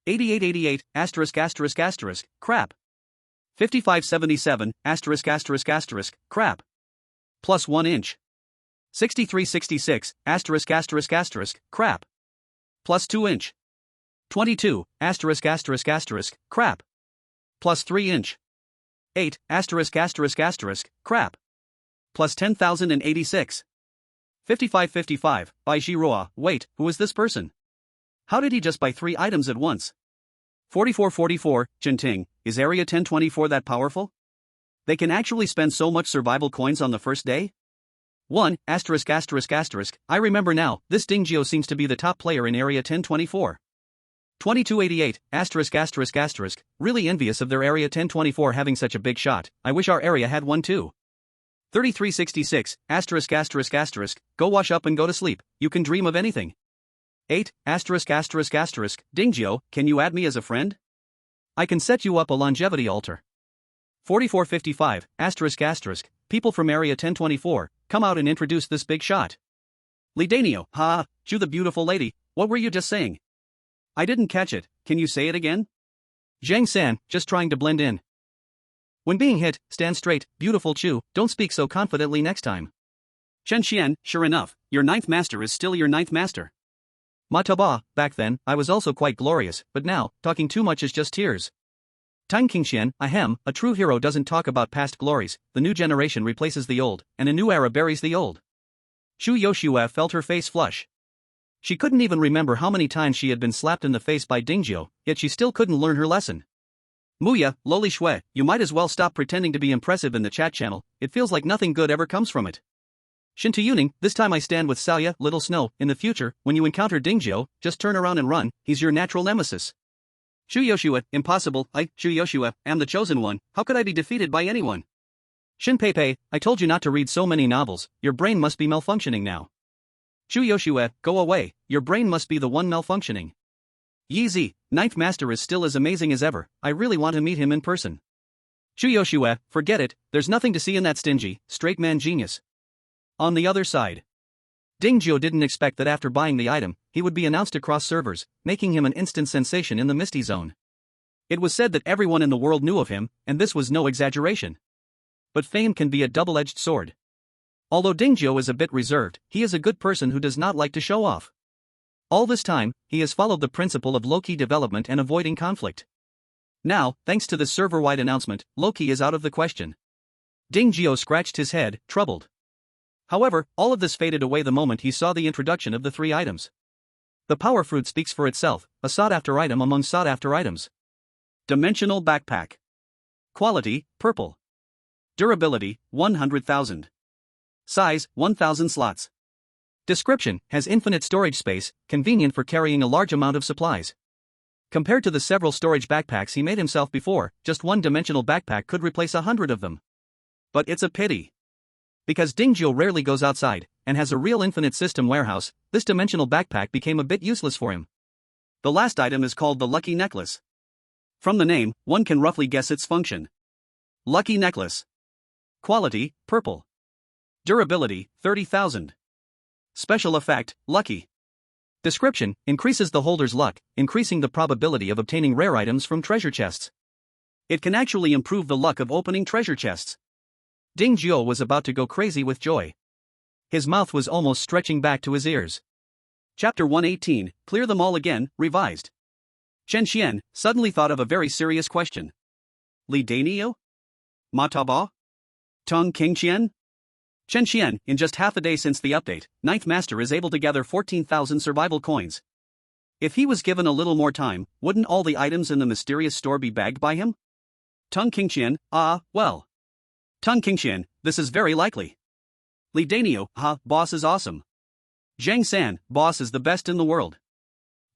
[SPEAKER 2] 8888, ***, crap. 5577, ***, crap. Plus 1 inch. 6366, ***, crap. Plus 2 inch. 22, ***, crap. Plus 3 inch. 8, ***, crap. Plus 10,086. 5555, by Jiroa, wait, who is this person? How did he just buy 3 items at once? 4444, Jinting, is Area 1024 that powerful? They can actually spend so much survival coins on the first day? 1, ***, I remember now, this Ding Jiao seems to be the top player in Area 1024. 2288, ***, really envious of their Area 1024 having such a big shot, I wish our area had one too. 3366, ***, go wash up and go to sleep, you can dream of anything. 8, ***, Ding Jiao, can you add me as a friend? I can set you up a longevity altar. 4455, ***, people from Area 1024, come out and introduce this big shot. Lidanio, ha, Ju the beautiful lady, what were you just saying? I didn't catch it, can you say it again?
[SPEAKER 1] Zhang San, just trying to blend in. When being hit, stand straight, beautiful Chu, don't speak so confidently next time.
[SPEAKER 2] Chen Xian, sure enough, your 9th master is still your 9th master.
[SPEAKER 1] Mataba, back then, I was also quite glorious, but now, talking too much is just tears. Tang Qingxian, ahem, a true hero doesn't talk about past glories, the new generation replaces the old, and a new era buries the old. Shu Yoshua felt her face flush. She couldn't even remember how many times she had been slapped in the face by Ding Jiao, yet she still couldn't learn her lesson. Muya, lowly Shui, you might as well stop pretending to be impressive in the chat channel, it feels like nothing good ever comes from it. Shinta Yuning, this time I stand with Salya, Little Snow, in the future, when you encounter Ding Jiao, just turn around and run, he's your natural nemesis. Shu Yoshua, impossible, Shu Yoshua, am the chosen one, how could I be defeated by anyone? Shin Peipei, I told you not to read so many novels, your brain must be malfunctioning now. Shu Yoshua, go away, your brain must be the one malfunctioning. Yi Zi, 9th master is still as amazing as ever, I really want to meet him in person. Shu Yoshua, forget it, there's nothing to see in that stingy, straight man genius. On the other side, Ding Jiao didn't expect that after buying the item, he would be announced across servers, making him an instant sensation in the Misty Zone. It was said that everyone in the world knew of him, and this was no exaggeration. But fame can be a double-edged sword. Although Ding Jiao is a bit reserved, he is a good person who does not like to show off. All this time, he has followed the principle of low-key development and avoiding conflict. Now, thanks to this server-wide announcement, low-key is out of the question. Ding Jiao scratched his head, troubled. However, all of this faded away the moment he saw the introduction of the 3 items. The power fruit speaks for itself, a sought-after item among sought-after items. Dimensional backpack. Quality, purple. Durability, 100,000. Size, 1,000 slots. Description, has infinite storage space, convenient for carrying a large amount of supplies. Compared to the several storage backpacks he made himself before, just one dimensional backpack could replace 100 of them. But it's a pity. Because Ding Jiao rarely goes outside, and has a real infinite system warehouse, this dimensional backpack became a bit useless for him. The last item is called the Lucky Necklace. From the name, one can roughly guess its function. Lucky Necklace. Quality, purple. Durability, 30,000. Special effect, lucky. Description, increases the holder's luck, increasing the probability of obtaining rare items from treasure chests. It can actually improve the luck of opening treasure chests. Ding Jiao was about to go crazy with joy. His mouth was almost stretching back to his ears. Chapter 118, Clear them all again, revised. Chen Xian suddenly thought of a very serious question. Li Danio? Mataba? Tong Qingqian? Chen Xian, in just half a day since the update, 9th Master is able to gather 14,000 survival coins. If he was given a little more time, wouldn't all the items in the mysterious store be bagged by him? Tong Qingqian, well.
[SPEAKER 2] Tung Qingxian, this is very likely. Li Danio, boss is awesome. Zhang San, boss is the best in the world.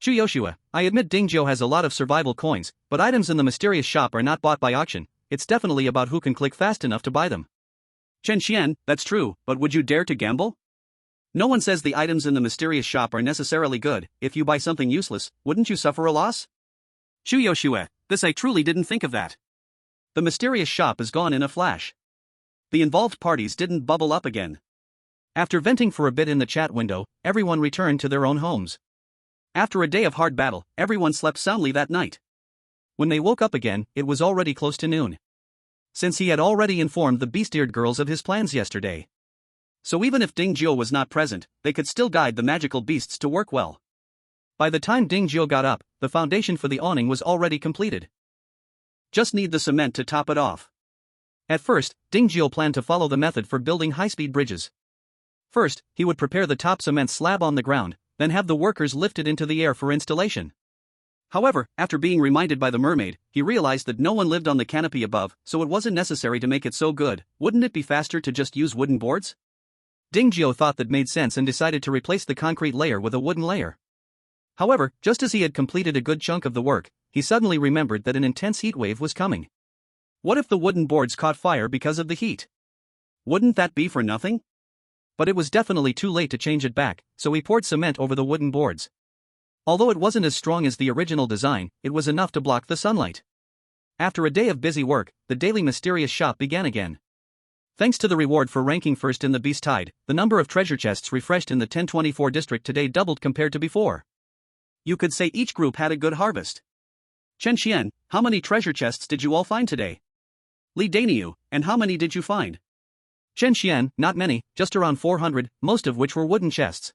[SPEAKER 1] Chu Yoshua, I admit Dingzhou has a lot of survival coins, but items in the mysterious shop are not bought by auction. It's definitely about who can click fast enough to buy them.
[SPEAKER 2] Chen Xian, that's true, but would you dare to gamble? No one says the items in the mysterious shop are necessarily good. If you buy something useless, wouldn't you suffer a loss?
[SPEAKER 1] Chu Yoshua, this I truly didn't think of that.
[SPEAKER 2] The mysterious shop is gone in a flash. The involved parties didn't bubble up again.
[SPEAKER 1] After venting for a bit in the chat window, everyone returned to their own homes.
[SPEAKER 2] After a day of hard battle, everyone slept soundly that night.
[SPEAKER 1] When they woke up again, it was already close to noon. Since he had already informed the beast-eared girls of his plans yesterday.
[SPEAKER 2] So even if Ding Zhou was not present, they could still guide the magical beasts to work well.
[SPEAKER 1] By the time Ding Zhou got up, the foundation for the awning was already completed.
[SPEAKER 2] Just need the cement to top it off.
[SPEAKER 1] At first, Ding Zhou planned to follow the method for building high-speed bridges. First, he would prepare the top cement slab on the ground, then have the workers lifted into the air for installation.
[SPEAKER 2] However, after being reminded by the mermaid, he realized that no one lived on the canopy above, so it wasn't necessary to make it so good. Wouldn't it be faster to just use wooden boards?
[SPEAKER 1] Ding Zhou thought that made sense and decided to replace the concrete layer with a wooden layer. However, just as he had completed a good chunk of the work, he suddenly remembered that an intense heat wave was coming.
[SPEAKER 2] What if the wooden boards caught fire because of the heat? Wouldn't that be for nothing?
[SPEAKER 1] But it was definitely too late to change it back, so he poured cement over the wooden boards. Although it wasn't as strong as the original design, it was enough to block the sunlight. After a day of busy work, the daily mysterious shop began again. Thanks to the reward for ranking first in the Beast Tide, the number of treasure chests refreshed in the 1024 district today doubled compared to before.
[SPEAKER 2] You could say each group had a good harvest. Chen Xian, how many treasure chests did you all find today? Li Danyu, and how many did you find?
[SPEAKER 1] Chen Xian, not many, just around 400, most of which were wooden chests.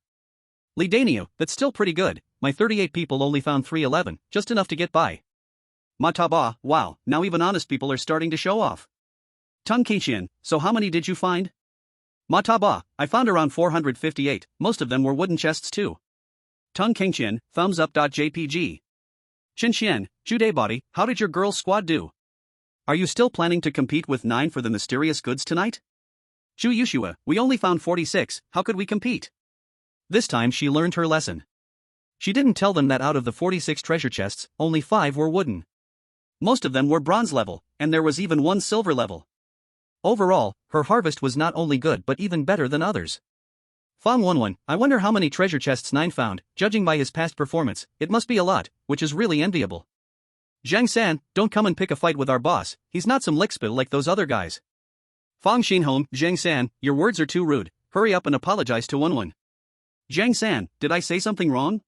[SPEAKER 2] Li Danyu, that's still pretty good. My 38 people only found 311, just enough to get by. Ma Taba, wow, now even honest people are starting to show off. Tung Qingxian, so how many did you find? Ma Taba, I found around 458, most of them were wooden chests too. Tung Qingxian, thumbs up.jpg. Chen Xian, Jude body, how did your girls' squad do? Are you still planning to compete with 9 for the mysterious goods tonight? Chu Yushua, we only found 46, how could we compete?
[SPEAKER 1] This time she learned her lesson. She didn't tell them that out of the 46 treasure chests, only 5 were wooden.
[SPEAKER 2] Most of them were bronze level, and there was even one silver level.
[SPEAKER 1] Overall, her harvest was not only good but even better than others. Fang Wenwen, I wonder how many treasure chests 9 found. Judging by his past performance, it must be a lot, which is really enviable.
[SPEAKER 2] Zhang San, don't come and pick a fight with our boss, he's not some lickspittle like those other guys. Fang Xinhong, Zhang San, your words are too rude, hurry up and apologize to Wenwen. Zhang San, did I say something wrong?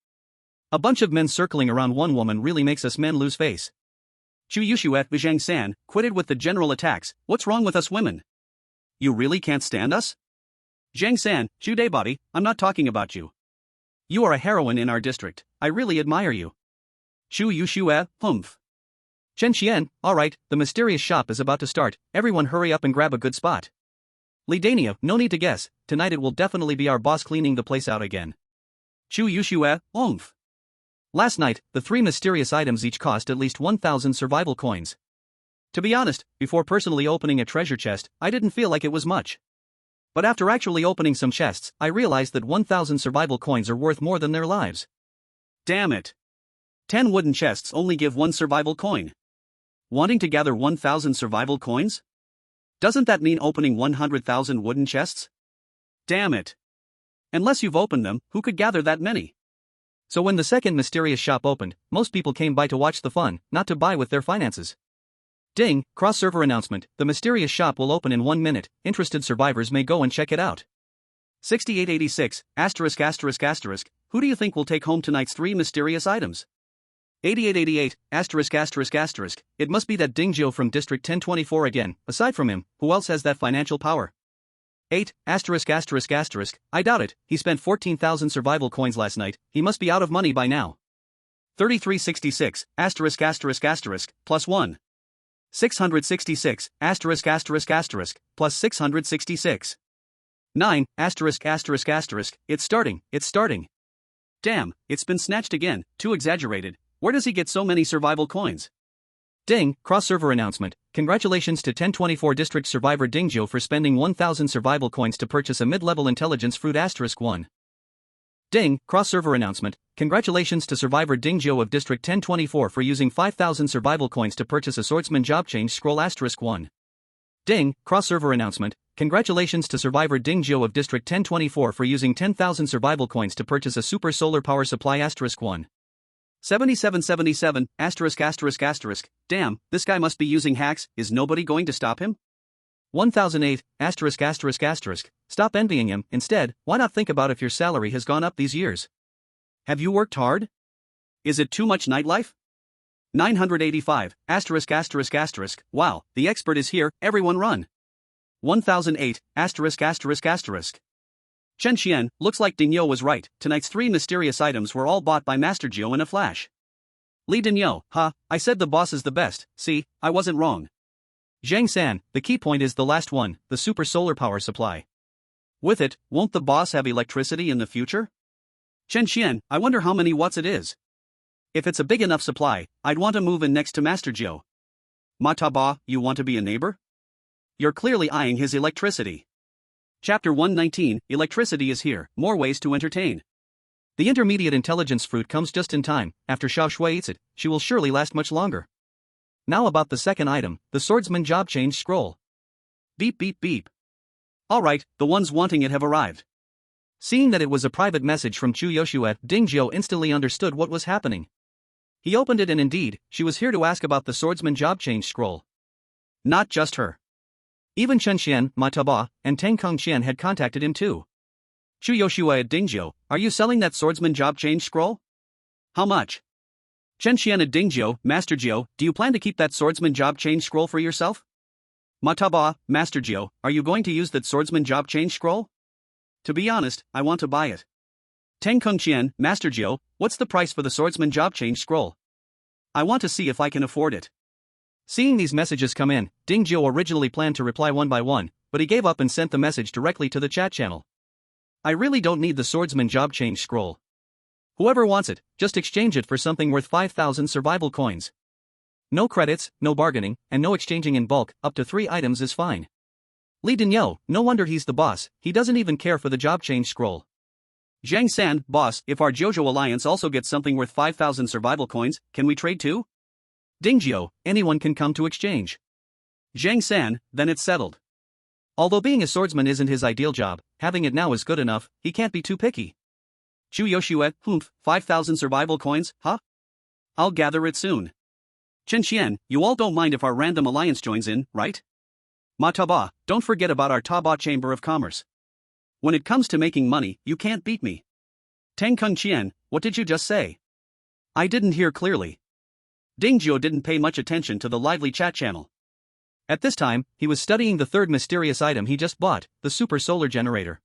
[SPEAKER 1] A bunch of men circling around one woman really makes us men lose face.
[SPEAKER 2] Chu Yushuet Zhang San, quitted with the general attacks, what's wrong with us women? You really can't stand us? Zhang San, Chu Daebody, I'm not talking about you. You are a heroine in our district, I really admire you. Chu Yushue, humph.
[SPEAKER 1] Chen Xian, alright, the mysterious shop is about to start, everyone hurry up and grab a good spot. Li Dania, no need to guess, tonight it will definitely be our boss cleaning the place out again.
[SPEAKER 2] Chu Yushue, humph.
[SPEAKER 1] Last night, the 3 mysterious items each cost at least 1,000 survival coins.
[SPEAKER 2] To be honest, before personally opening a treasure chest, I didn't feel like it was much. But after actually opening some chests, I realized that 1,000 survival coins are worth more than their lives. Damn it. 10 wooden chests only give 1 survival coin. Wanting to gather 1,000 survival coins? Doesn't that mean opening 100,000 wooden chests? Damn it. Unless you've opened them, who could gather that many?
[SPEAKER 1] So when the second mysterious shop opened, most people came by to watch the fun, not to buy with their finances. Ding, cross-server announcement, the mysterious shop will open in 1 minute, interested survivors may go and check it out.
[SPEAKER 2] 6886, ****, who do you think will take home tonight's 3 mysterious items? 8888, ****, it must be that Dingzhou from District 1024 again, aside from him, who else has that financial power? 8, ****, I doubt it, he spent 14,000 survival coins last night, he must be out of money by now. 3366, ****, +1. 666, ****, plus 666. 9, ****, it's starting. Damn, it's been snatched again, too exaggerated, where does he get so many survival coins?
[SPEAKER 1] Ding, cross-server announcement, congratulations to 1024 District Survivor Dingjiu for spending 1000 survival coins to purchase a mid-level intelligence fruit *1. Ding, cross-server announcement, congratulations to Survivor Dingjiu of District 1024 for using 5000 survival coins to purchase a swordsman job change scroll *1. Ding, cross-server announcement, congratulations to Survivor Dingjiu of District 1024 for using 10,000 survival coins to purchase a super solar power supply *1.
[SPEAKER 2] 7777, ****, damn, this guy must be using hacks, is nobody going to stop him?
[SPEAKER 1] 1008, ****, stop envying him, instead, why not think about if your salary has gone up these years?
[SPEAKER 2] Have you worked hard? Is it too much nightlife? 985, ****, wow, the expert is here, everyone run. 1008, ****. Chen Xian, looks like Dingyo was right, tonight's 3 mysterious items were all bought by Master Gio in a flash. Li Dingyo, I said the boss is the best, see, I wasn't wrong.
[SPEAKER 1] Zhang San, the key point is the last one, the super solar power supply.
[SPEAKER 2] With it, won't the boss have electricity in the future? Chen Xian, I wonder how many watts it is. If it's a big enough supply, I'd want to move in next to Master Gio. Mataba, you want to be a neighbor? You're clearly eyeing his electricity. Chapter 119, Electricity is here, more ways to entertain.
[SPEAKER 1] The intermediate intelligence fruit comes just in time, after Xiao Shui eats it, she will surely last much longer. Now about the second item, the swordsman job change scroll.
[SPEAKER 2] Beep beep beep. Alright, the ones wanting it have arrived.
[SPEAKER 1] Seeing that it was a private message from Chu Yoshue, Dingjiu instantly understood what was happening. He opened it and indeed, she was here to ask about the swordsman job change scroll.
[SPEAKER 2] Not just her.
[SPEAKER 1] Even Chen Xian, Mataba, and Tang Kongqian had contacted him too.
[SPEAKER 2] Chu Yoshue at Dingjiu, are you selling that swordsman job change scroll? How much? Chen Xian at Dingjiu, Master Gio, do you plan to keep that swordsman job change scroll for yourself? Mataba, Master Gio, are you going to use that swordsman job change scroll? To be honest, I want to buy it. Tang Kongqian, Master Gio, what's the price for the swordsman job change scroll? I want to see if I can afford it.
[SPEAKER 1] Seeing these messages come in, Dingjiu originally planned to reply one by one, but he gave up and sent the message directly to the chat channel. I really don't need the swordsman job change scroll. Whoever wants it, just exchange it for something worth 5,000 survival coins. No credits, no bargaining, and no exchanging in bulk, up to 3 items is fine. Li Dingyo, no wonder he's the boss, he doesn't even care for the job change scroll.
[SPEAKER 2] Zhang San, boss, if our Jojo Alliance also gets something worth 5,000 survival coins, can we trade too?
[SPEAKER 1] Dingjiu, anyone can come to exchange.
[SPEAKER 2] Zhang San, then it's settled.
[SPEAKER 1] Although being a swordsman isn't his ideal job, having it now is good enough, he can't be too picky.
[SPEAKER 2] Chu Yoshue, 5,000 survival coins, huh? I'll gather it soon. Chen Xian, you all don't mind if our random alliance joins in, right? Mataba, don't forget about our Taba Chamber of Commerce. When it comes to making money, you can't beat me. Tang Kongqian, what did you just say? I didn't hear clearly. Dingjiu didn't pay much attention to the lively chat channel.
[SPEAKER 1] At this time, he was studying the third mysterious item he just bought, the super solar generator.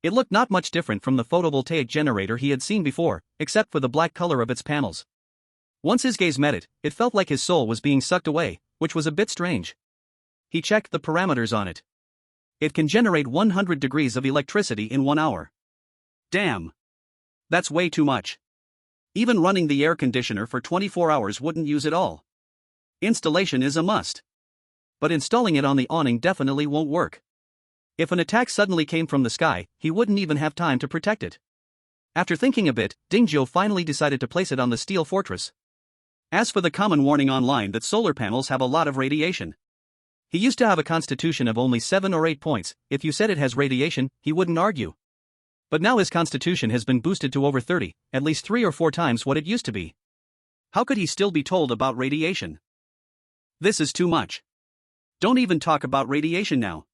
[SPEAKER 1] It looked not much different from the photovoltaic generator he had seen before, except for the black color of its panels. Once his gaze met it, it felt like his soul was being sucked away, which was a bit strange. He checked the parameters on it. It can generate 100 degrees of electricity in 1 hour.
[SPEAKER 2] Damn. That's way too much. Even running the air conditioner for 24 hours wouldn't use it all. Installation is a must.
[SPEAKER 1] But installing it on the awning definitely won't work. If an attack suddenly came from the sky, he wouldn't even have time to protect it. After thinking a bit, Dingjiu finally decided to place it on the steel fortress.
[SPEAKER 2] As for the common warning online that solar panels have a lot of radiation.
[SPEAKER 1] He used to have a constitution of only 7 or 8 points, if you said it has radiation, he wouldn't argue. But now his constitution has been boosted to over 30, at least 3 or 4 times what it used to be.
[SPEAKER 2] How could he still be told about radiation? This is too much. Don't even talk about radiation now.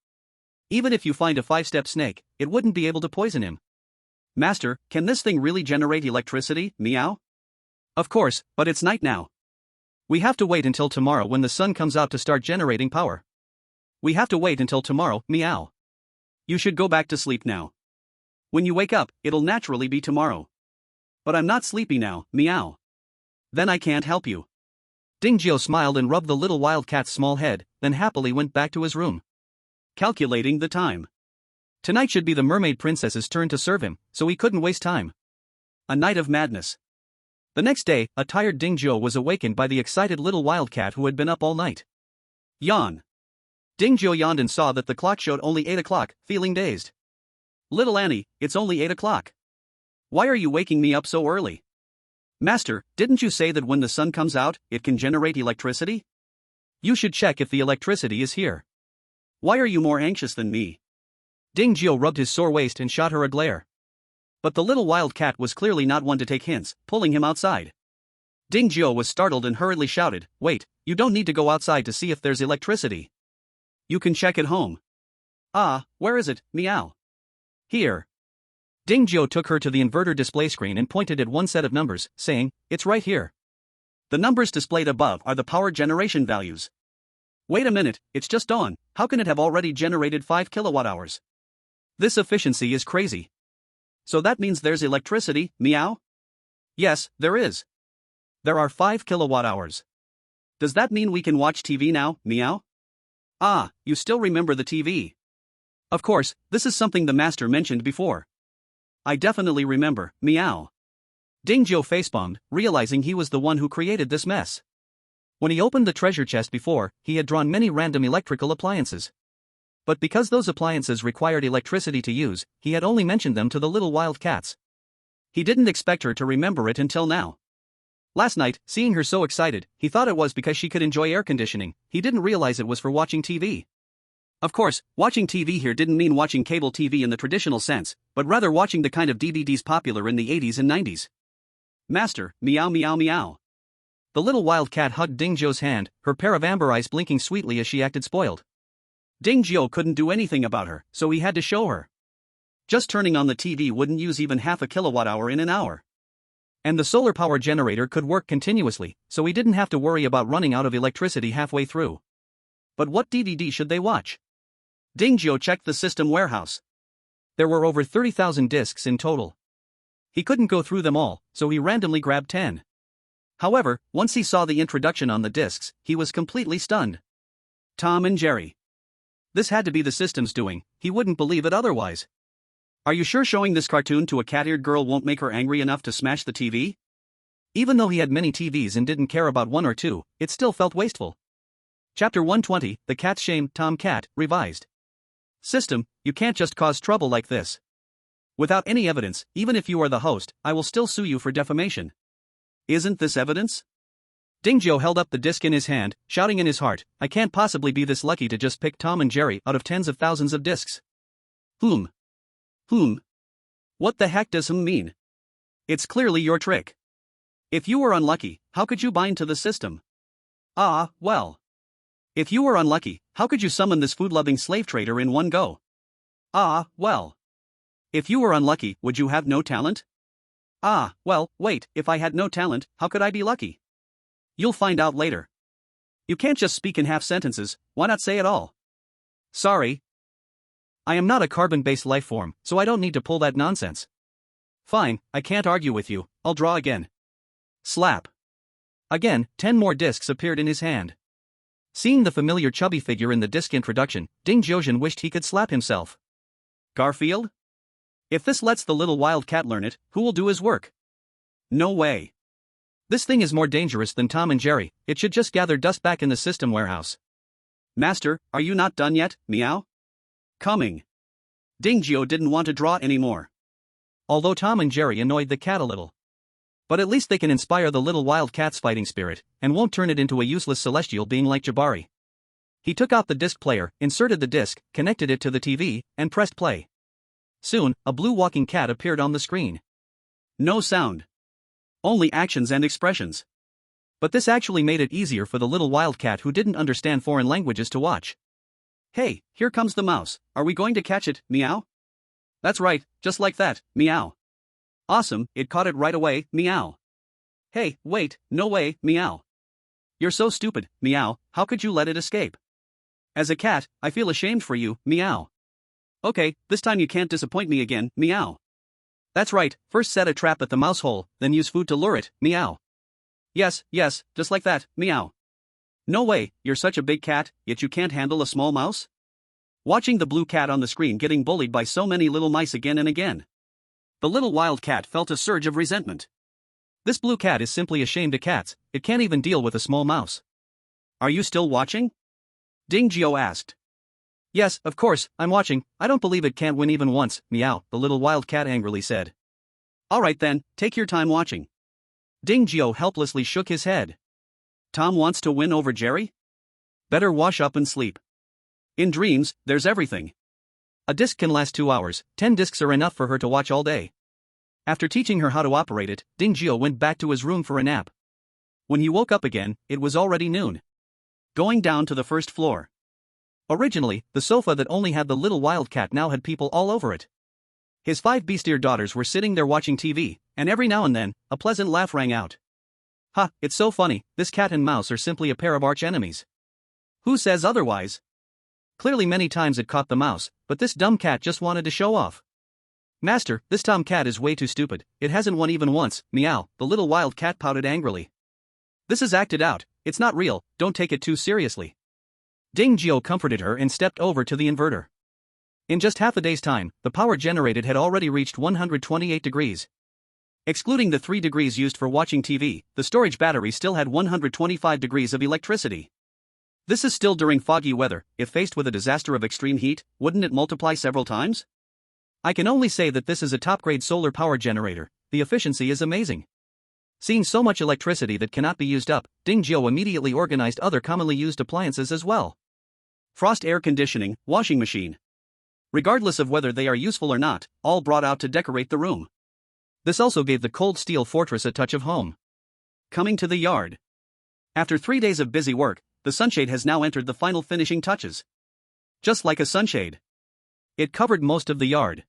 [SPEAKER 1] Even if you find a 5-step snake, it wouldn't be able to poison him.
[SPEAKER 2] Master, can this thing really generate electricity, meow? Of course, but it's night now.
[SPEAKER 1] We have to wait until tomorrow when the sun comes out to start generating power.
[SPEAKER 2] We have to wait until tomorrow, meow. You should go back to sleep now. When you wake up, it'll naturally be tomorrow. But I'm not sleepy now, meow. Then I can't help you.
[SPEAKER 1] Dingjiu smiled and rubbed the little wildcat's small head, then happily went back to his room.
[SPEAKER 2] Calculating the time.
[SPEAKER 1] Tonight should be the mermaid princess's turn to serve him, so he couldn't waste time.
[SPEAKER 2] A night of madness.
[SPEAKER 1] The next day, a tired Dingjiu was awakened by the excited little wildcat who had been up all night.
[SPEAKER 2] Yawn. Dingzhou yawned and saw that the clock showed only 8 o'clock, feeling dazed. Little Annie, it's only 8 o'clock. Why are you waking me up so early? Master, didn't you say that when the sun comes out, it can generate electricity? You should check if the electricity is here. Why are you more anxious than me? Dingzhou rubbed his sore waist and shot her a glare. But the little wild cat was clearly not one to take hints, pulling him outside. Dingzhou was startled and hurriedly shouted, "Wait, you don't need to go outside to see if there's electricity. You can check at home." "Ah, where is it, meow?" "Here." Dingzhou took her to the inverter display screen and pointed at one set of numbers, saying, "It's right here." The numbers displayed above are the power generation values. Wait a minute, it's just dawn, how can it have already generated 5 kilowatt-hours? This efficiency is crazy. So that means there's electricity, meow? Yes, there is. There are 5 kilowatt-hours. Does that mean we can watch TV now, meow? Ah, you still remember the TV. Of course, this is something the master mentioned before. I definitely remember, meow. Dingzhou facepalmed, realizing he was the one who created this mess. When he opened the treasure chest before, he had drawn many random electrical appliances. But because those appliances required electricity to use, he had only mentioned them to the little wild cats. He didn't expect her to remember it until now. Last night, seeing her so excited, he thought it was because she could enjoy air conditioning. He didn't realize it was for watching TV. Of course, watching TV here didn't mean watching cable TV in the traditional sense, but rather watching the kind of DVDs popular in the 80s and 90s. Master, meow meow meow. The little wild cat hugged Dingzhou's hand, her pair of amber eyes blinking sweetly as she acted spoiled. Dingzhou couldn't do anything about her, so he had to show her. Just turning on the TV wouldn't use even half a kilowatt-hour in an hour. And the solar power generator could work continuously, so he didn't have to worry about running out of electricity halfway through. But what DVD should they watch? Dingzhou checked the system warehouse. There were over 30,000 discs in total. He couldn't go through them all, so he randomly grabbed 10. However, once he saw the introduction on the discs, he was completely stunned. Tom and Jerry. This had to be the system's doing, he wouldn't believe it otherwise. Are you sure showing this cartoon to a cat-eared girl won't make her angry enough to smash the TV? Even though he had many TVs and didn't care about one or two, it still felt wasteful. Chapter 120, The Cat's Shame, Tom Cat, Revised. System, you can't just cause trouble like this. Without any evidence, even if you are the host, I will still sue you for defamation. Isn't this evidence? Dingzhou held up the disc in his hand, shouting in his heart, I can't possibly be this lucky to just pick Tom and Jerry out of tens of thousands of discs. Whom? What the heck does mean? It's clearly your trick. If you were unlucky, how could you bind to the system? Ah, well. If you were unlucky, how could you summon this food-loving slave trader in one go? Ah, well. If you were unlucky, would you have no talent? Ah, well, wait, if I had no talent, how could I be lucky? You'll find out later. You can't just speak in half sentences, why not say it all? Sorry. I am not a carbon-based life form, so I don't need to pull that nonsense. Fine, I can't argue with you, I'll draw again. Slap. Again, 10 more discs appeared in his hand. Seeing the familiar chubby figure in the disc introduction, Dingzhou wished he could slap himself. Garfield? If this lets the little wild cat learn it, who will do his work? No way. This thing is more dangerous than Tom and Jerry, it should just gather dust back in the system warehouse. Master, are you not done yet, meow? Coming. Dingzhou didn't want to draw anymore. Although Tom and Jerry annoyed the cat a little. But at least they can inspire the little wild cat's fighting spirit, and won't turn it into a useless celestial being like Jabari. He took out the disc player, inserted the disc, connected it to the TV, and pressed play. Soon, a blue walking cat appeared on the screen. No sound. Only actions and expressions. But this actually made it easier for the little wild cat who didn't understand foreign languages to watch. Hey, here comes the mouse, are we going to catch it, meow? That's right, just like that, meow. Awesome, it caught it right away, meow. Hey, wait, no way, meow. You're so stupid, meow, how could you let it escape? As a cat, I feel ashamed for you, meow. Okay, this time you can't disappoint me again, meow. That's right, first set a trap at the mouse hole, then use food to lure it, meow. Yes, just like that, meow. No way, you're such a big cat, yet you can't handle a small mouse? Watching the blue cat on the screen getting bullied by so many little mice again and again. The little wild cat felt a surge of resentment. This blue cat is simply ashamed of cats, it can't even deal with a small mouse. Are you still watching? Ding Jiao asked.
[SPEAKER 1] Yes, of course, I'm watching. I don't believe it can't win even once, meow, the little wild cat angrily said.
[SPEAKER 2] Alright then, take your time watching. Ding Jiao helplessly shook his head. Tom wants to win over Jerry? Better wash up and sleep. In dreams, there's everything.
[SPEAKER 1] A disc can last 2 hours, 10 discs are enough for her to watch all day. After teaching her how to operate it, Ding Jiao went back to his room for a nap. When he woke up again, it was already noon.
[SPEAKER 2] Going down to the first floor.
[SPEAKER 1] Originally, the sofa that only had the little wildcat now had people all over it. His 5 beast-eared daughters were sitting there watching TV, and every now and then, a pleasant laugh rang out. Ha, it's so funny, this cat and mouse are simply a pair of arch-enemies.
[SPEAKER 2] Who says otherwise?
[SPEAKER 1] Clearly many times it caught the mouse, but this dumb cat just wanted to show off. Master, this tom cat is way too stupid, it hasn't won even once, meow, the little wild cat pouted angrily.
[SPEAKER 2] This is acted out, it's not real, don't take it too seriously.
[SPEAKER 1] Ding Jiao comforted her and stepped over to the inverter. In just half a day's time, the power generated had already reached 128 degrees. Excluding the 3 degrees used for watching TV, the storage battery still had 125 degrees of electricity.
[SPEAKER 2] This is still during foggy weather. If faced with a disaster of extreme heat, wouldn't it multiply several times?
[SPEAKER 1] I can only say that this is a top-grade solar power generator, the efficiency is amazing. Seeing so much electricity that cannot be used up, Ding Jiao immediately organized other commonly used appliances as well.
[SPEAKER 2] Frost air conditioning, washing machine. Regardless of whether they are useful or not, all brought out to decorate the room.
[SPEAKER 1] This also gave the cold steel fortress a touch of home.
[SPEAKER 2] Coming to the yard. After 3 days of busy work, the sunshade has now entered the final finishing touches. Just like a sunshade.
[SPEAKER 1] It covered most of the yard.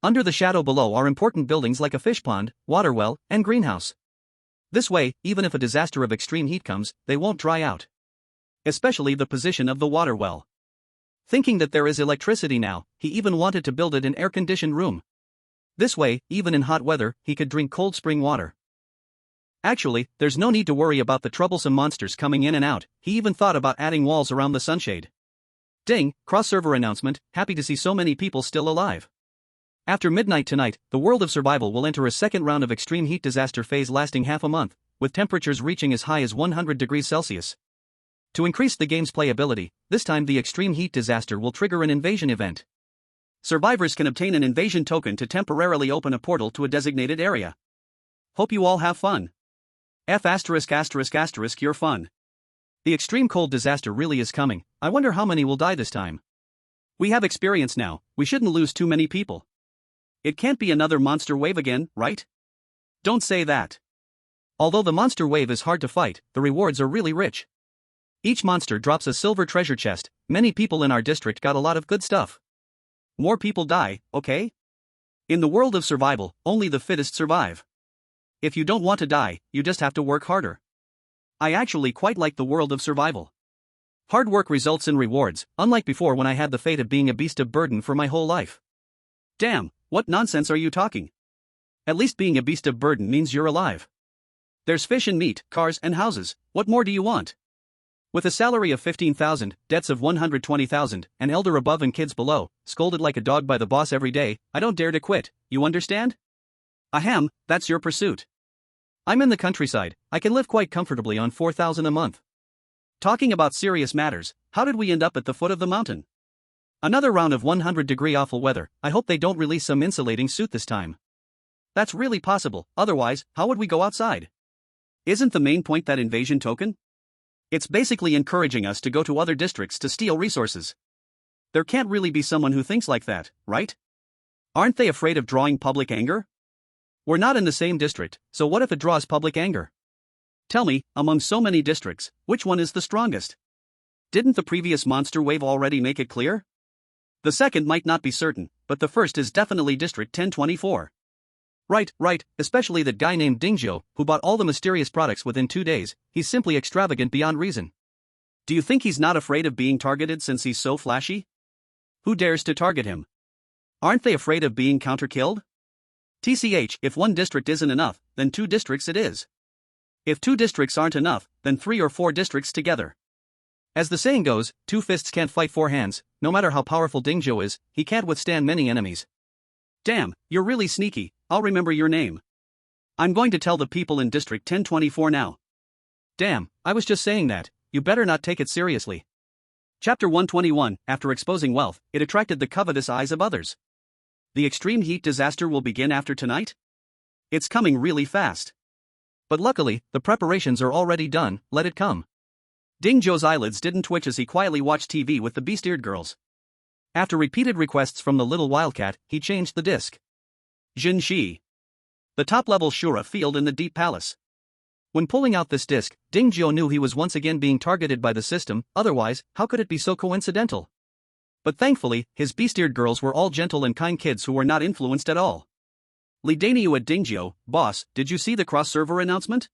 [SPEAKER 1] Under the shadow below are important buildings like a fish pond, water well, and greenhouse. This way, even if a disaster of extreme heat comes, they won't dry out. Especially the position of the water well. Thinking that there is electricity now, he even wanted to build it an air-conditioned room. This way, even in hot weather, he could drink cold spring water. Actually, there's no need to worry about the troublesome monsters coming in and out. He even thought about adding walls around the sunshade. Ding, cross-server announcement, happy to see so many people still alive. After midnight tonight, the world of survival will enter a second round of extreme heat disaster phase lasting half a month, with temperatures reaching as high as 100 degrees Celsius. To increase the game's playability, this time the extreme heat disaster will trigger an invasion event.
[SPEAKER 2] Survivors can obtain an invasion token to temporarily open a portal to a designated area. Hope you all have fun. Your fun.
[SPEAKER 1] The extreme cold disaster really is coming. I wonder how many will die this time.
[SPEAKER 2] We have experience now, we shouldn't lose too many people. It can't be another monster wave again, right? Don't say that.
[SPEAKER 1] Although the monster wave is hard to fight, the rewards are really rich. Each monster drops a silver treasure chest. Many people in our district got a lot of good stuff.
[SPEAKER 2] More people die, okay? In the world of survival, only the fittest survive. If you don't want to die, you just have to work harder. I actually quite like the world of survival. Hard work results in rewards, unlike before when I had the fate of being a beast of burden for my whole life. Damn, what nonsense are you talking? At least being a beast of burden means you're alive. There's fish and meat, cars and houses, what more do you want? With a salary of 15,000, debts of 120,000, an elder above and kids below, scolded like a dog by the boss every day, I don't dare to quit, you understand? Ahem, that's your pursuit. I'm in the countryside, I can live quite comfortably on 4,000 a month. Talking about serious matters, how did we end up at the foot of the mountain? Another round of 100-degree awful weather, I hope they don't release some insulating suit this time. That's really possible, otherwise, how would we go outside? Isn't the main point that invasion token? It's basically encouraging us to go to other districts to steal resources. There can't really be someone who thinks like that, right? Aren't they afraid of drawing public anger? We're not in the same district, so what if it draws public anger? Tell me, among so many districts, which one is the strongest? Didn't the previous monster wave already make it clear? The second might not be certain, but the first is definitely District 1024. Right, especially that guy named Ding Jiao, who bought all the mysterious products within 2 days, he's simply extravagant beyond reason. Do you think he's not afraid of being targeted since he's so flashy? Who dares to target him? Aren't they afraid of being counter-killed? TCH, if one district isn't enough, then 2 districts it is. If 2 districts aren't enough, then 3 or 4 districts together. As the saying goes, 2 fists can't fight 4 hands, no matter how powerful Ding Jiao is, he can't withstand many enemies. Damn, you're really sneaky, I'll remember your name. I'm going to tell the people in District 1024 now. Damn, I was just saying that, you better not take it seriously. Chapter 121. After exposing wealth, it attracted the covetous eyes of others. The extreme heat disaster will begin after tonight? It's coming really fast.
[SPEAKER 1] But luckily, the preparations are already done, let it come.
[SPEAKER 2] Ding Zhou's eyelids didn't twitch as he quietly watched TV with the beast-eared girls.
[SPEAKER 1] After repeated requests from the little wildcat, he changed the disc.
[SPEAKER 2] Jin Shi. The top-level Shura field in the Deep Palace.
[SPEAKER 1] When pulling out this disc, Ding Zhou knew he was once again being targeted by the system, otherwise, how could it be so coincidental? But thankfully, his beast-eared girls were all gentle and kind kids who were not influenced at all.
[SPEAKER 2] Li Daniu at Ding Zhou, boss, did you see the cross-server announcement?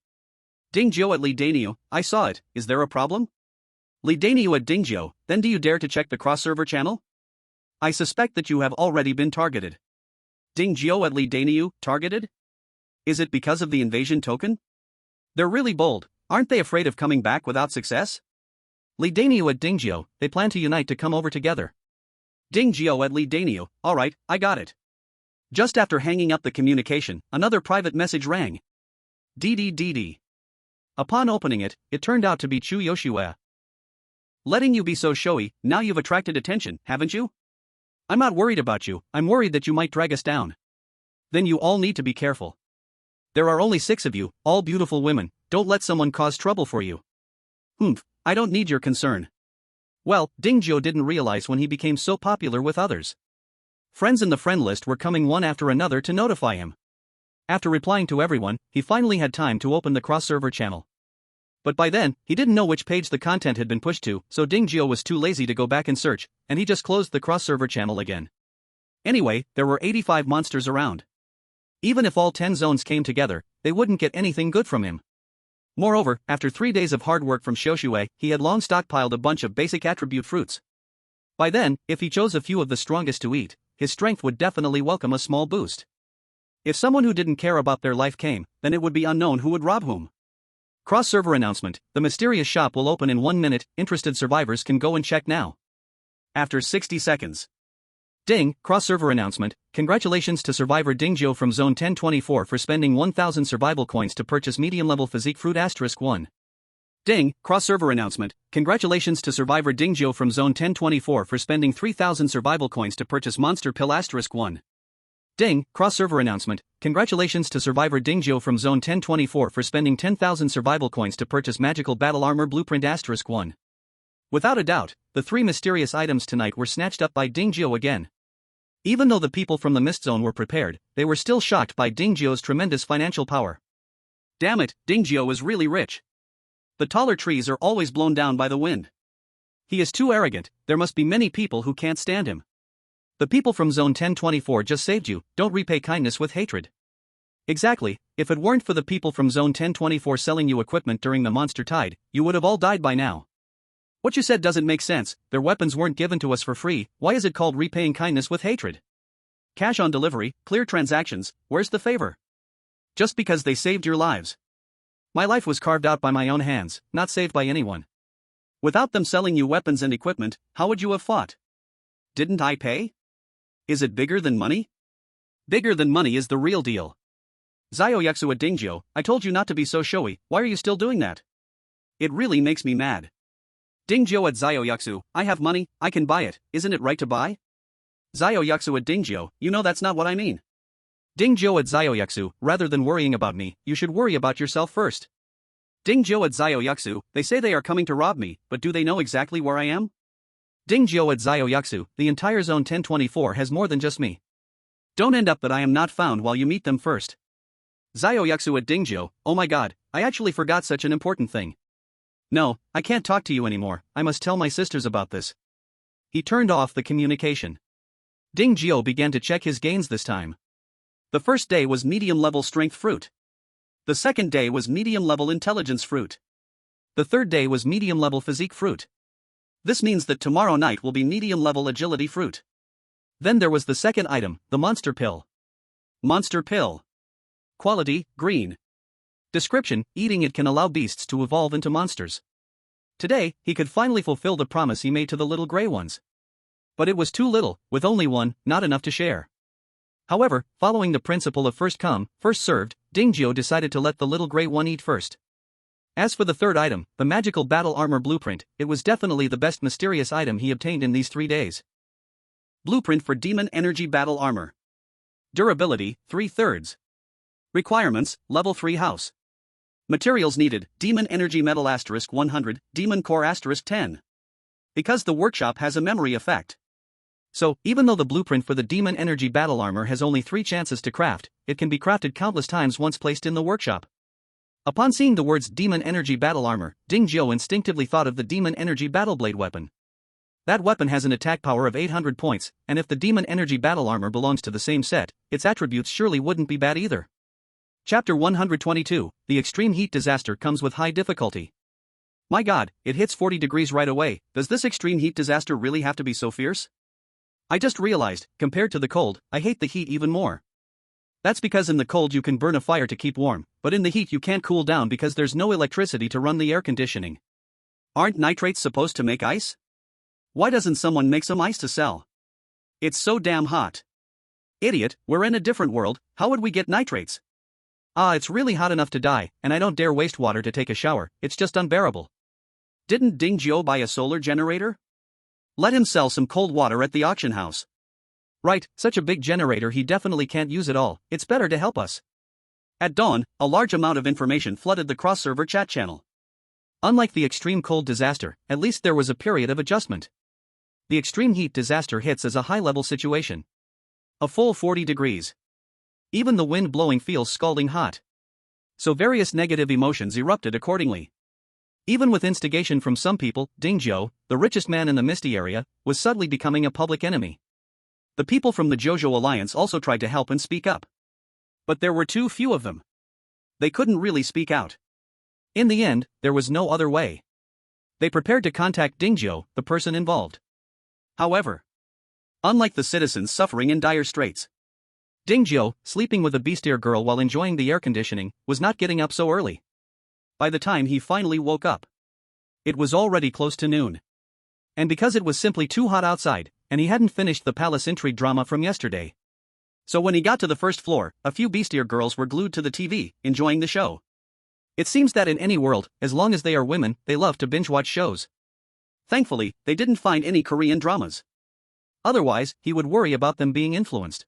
[SPEAKER 2] Ding Zhou at Li Daniu, I saw it, is there a problem? Li Daniu at Ding Zhou, then do you dare to check the cross-server channel? I suspect that you have already been targeted. Ding Zhou at Li Daniu, targeted? Is it because of the invasion token? They're really bold, aren't they afraid of coming back without success?
[SPEAKER 1] Li Daniu at Ding Zhou, they plan to unite to come over together.
[SPEAKER 2] Ding Zhou at Li Daniu, alright, I got it. Just after hanging up the communication, another private message rang. DDDD.
[SPEAKER 1] Upon opening it, it turned out to be Chu Yoshua.
[SPEAKER 2] Letting you be so showy, now you've attracted attention, haven't you? I'm not worried about you, I'm worried that you might drag us down. Then you all need to be careful. There are only 6 of you, all beautiful women, don't let someone cause trouble for you. I don't need your concern.
[SPEAKER 1] Well, Ding Zhou didn't realize when he became so popular with others. Friends in the friend list were coming one after another to notify him. After replying to everyone, he finally had time to open the cross-server channel. But by then, he didn't know which page the content had been pushed to, so Ding Zhou was too lazy to go back and search, and he just closed the cross-server channel again. Anyway, there were 85 monsters around. Even if all 10 zones came together, they wouldn't get anything good from him. Moreover, after 3 days of hard work from Xiaoxue, he had long stockpiled a bunch of basic attribute fruits. By then, if he chose a few of the strongest to eat, his strength would definitely welcome a small boost. If someone who didn't care about their life came, then it would be unknown who would rob whom. Cross-server announcement, the mysterious shop will open in 1 minute, interested survivors can go and check now.
[SPEAKER 2] After 60 seconds.
[SPEAKER 1] Ding, cross-server announcement, congratulations to survivor Ding Zhou from Zone 1024 for spending 1,000 survival coins to purchase medium-level physique fruit *1.
[SPEAKER 2] Ding, cross-server announcement, congratulations to survivor Ding Zhou from Zone 1024 for spending 3,000 survival coins to purchase monster pill *1.
[SPEAKER 1] Ding, cross-server announcement, congratulations to survivor Ding Zhou from Zone 1024 for spending 10,000 survival coins to purchase magical battle armor blueprint *1. Without a doubt, the 3 mysterious items tonight were snatched up by Ding Zhou again. Even though the people from the Mist Zone were prepared, they were still shocked by Ding Zhou's tremendous financial power.
[SPEAKER 2] Damn it, Ding Zhou is really rich. The taller trees are always blown down by the wind. He is too arrogant, there must be many people who can't stand him.
[SPEAKER 1] The people from Zone 1024 just saved you, don't repay kindness with hatred. Exactly, if it weren't for the people from Zone 1024 selling you equipment during the monster tide, you would have all died by now.
[SPEAKER 2] What you said doesn't make sense, their weapons weren't given to us for free, why is it called repaying kindness with hatred? Cash on delivery, clear transactions, where's the favor? Just because they saved your lives.
[SPEAKER 1] My life was carved out by my own hands, not saved by anyone.
[SPEAKER 2] Without them selling you weapons and equipment, how would you have fought? Didn't I pay? Is it bigger than money? Bigger than money is the real deal. Xiaoyaxu at Ding Zhou, I told you not to be so showy, why are you still doing that? It really makes me mad. Ding Zhou at Xiaoyaxu, I have money, I can buy it, isn't it right to buy? Xiaoyaxu at Ding Zhou, you know that's not what I mean.
[SPEAKER 1] Ding Zhou at Xiaoyaxu, rather than worrying about me, you should worry about yourself first.
[SPEAKER 2] Ding Zhou at Xiaoyaxu, they say they are coming to rob me, but do they know exactly where I am?
[SPEAKER 1] Ding Zhou at Xiaoyaxu, the entire Zone 1024 has more than just me.
[SPEAKER 2] Don't end up that I am not found while you meet them first. Xiaoyaxu at Ding Zhou, oh my god, I actually forgot such an important thing.
[SPEAKER 1] No, I can't talk to you anymore, I must tell my sisters about this. He turned off the communication. Ding Zhou began to check his gains this time.
[SPEAKER 2] The first day was medium-level strength fruit. The second day was medium-level intelligence fruit.
[SPEAKER 1] The third day was medium-level physique fruit.
[SPEAKER 2] This means that tomorrow night will be medium-level agility fruit.
[SPEAKER 1] Then there was the second item, the monster pill.
[SPEAKER 2] Monster pill. Quality, green.
[SPEAKER 1] Description, eating it can allow beasts to evolve into monsters. Today, he could finally fulfill the promise he made to the little gray ones. But it was too little, with only one, not enough to share. However, following the principle of first come, first served, Ding Zhou decided to let the little gray one eat first. As for the third item, the magical battle armor blueprint, it was definitely the best mysterious item he obtained in these 3 days.
[SPEAKER 2] Blueprint for Demon Energy Battle Armor. Durability, 3/3. Requirements, Level 3 House. Materials needed, Demon Energy Metal *100, Demon Core *10. Because the workshop has a memory effect.
[SPEAKER 1] So, even though the blueprint for the Demon Energy Battle Armor has only 3 chances to craft, it can be crafted countless times once placed in the workshop. Upon seeing the words Demon Energy Battle Armor, Ding Jiu instinctively thought of the Demon Energy Battle Blade weapon. That weapon has an attack power of 800 points, and if the Demon Energy Battle Armor belongs to the same set, its attributes surely wouldn't be bad either. Chapter 122, The Extreme Heat Disaster comes with high difficulty. My god, it hits 40 degrees right away. Does this extreme heat disaster really have to be so fierce? I just realized, compared to the cold, I hate the heat even more. That's because in the cold you can burn a fire to keep warm, but in the heat you can't cool down because there's no electricity to run the air conditioning.
[SPEAKER 2] Aren't nitrates supposed to make ice? Why doesn't someone make some ice to sell? It's so damn hot. Idiot, we're in a different world, how would we get nitrates?
[SPEAKER 1] It's really hot enough to die, and I don't dare waste water to take a shower, it's just unbearable.
[SPEAKER 2] Didn't Ding Jiu buy a solar generator? Let him sell some cold water at the auction house.
[SPEAKER 1] Right, such a big generator he definitely can't use it all, it's better to help us.
[SPEAKER 2] At dawn, a large amount of information flooded the cross-server chat channel.
[SPEAKER 1] Unlike the extreme cold disaster, at least there was a period of adjustment. The extreme heat disaster hits as a high-level situation. A full 40 degrees. Even the wind blowing feels scalding hot. So various negative emotions erupted accordingly. Even with instigation from some people, Ding Jiu, the richest man in the Misty area, was subtly becoming a public enemy. The people from the Jojo Alliance also tried to help and speak up.
[SPEAKER 2] But there were too few of them. They couldn't really speak out.
[SPEAKER 1] In the end, there was no other way. They prepared to contact Ding Jiu, the person involved.
[SPEAKER 2] However, unlike the citizens suffering in dire straits,
[SPEAKER 1] Ding Jiu, sleeping with a beastier girl while enjoying the air conditioning, was not getting up so early.
[SPEAKER 2] By the time he finally woke up,
[SPEAKER 1] it was already close to noon. And because it was simply too hot outside, and he hadn't finished the palace intrigue drama from yesterday.
[SPEAKER 2] So when he got to the first floor, a few beastier girls were glued to the TV, enjoying the show.
[SPEAKER 1] It seems that in any world, as long as they are women, they love to binge-watch shows.
[SPEAKER 2] Thankfully, they didn't find any Korean dramas.
[SPEAKER 1] Otherwise, he would worry about them being influenced.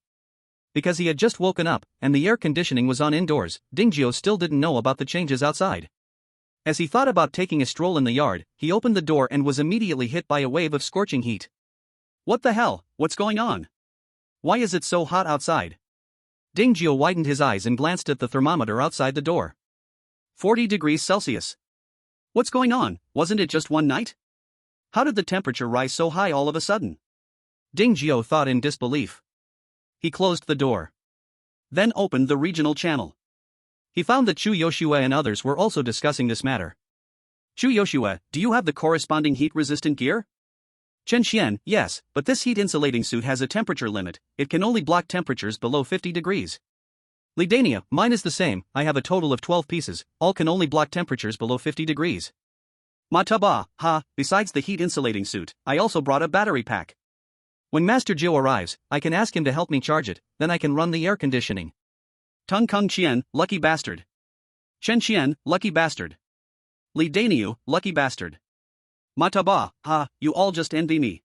[SPEAKER 1] Because he had just woken up, and the air conditioning was on indoors, Ding Jiu still didn't know about the changes outside. As he thought about taking a stroll in the yard, he opened the door and was immediately hit by a wave of scorching heat.
[SPEAKER 2] What the hell, what's going on? Why is it so hot outside?
[SPEAKER 1] Ding Jiu widened his eyes and glanced at the thermometer outside the door.
[SPEAKER 2] 40 degrees Celsius. What's going on, wasn't it just one night? How did the temperature rise so high all of a sudden?
[SPEAKER 1] Ding Jiu thought in disbelief. He closed the door.
[SPEAKER 2] Then opened the regional channel.
[SPEAKER 1] He found that Chu Yoshua and others were also discussing this matter.
[SPEAKER 2] Chu Yoshua, do you have the corresponding heat-resistant gear?
[SPEAKER 1] Chen Xian,
[SPEAKER 2] yes, but this heat-insulating suit has a temperature limit, it can only block temperatures below 50 degrees.
[SPEAKER 1] Li Dania, mine is the same, I have a total of 12 pieces, all can only block temperatures below 50 degrees.
[SPEAKER 2] Mataba, besides the heat-insulating suit, I also brought a battery pack.
[SPEAKER 1] When Master Jiu arrives, I can ask him to help me charge it, then I can run the air conditioning.
[SPEAKER 2] Tung Kung Qian, lucky bastard. Chen Qian, lucky bastard. Li Daniu, lucky bastard. Mataba, you all just envy me.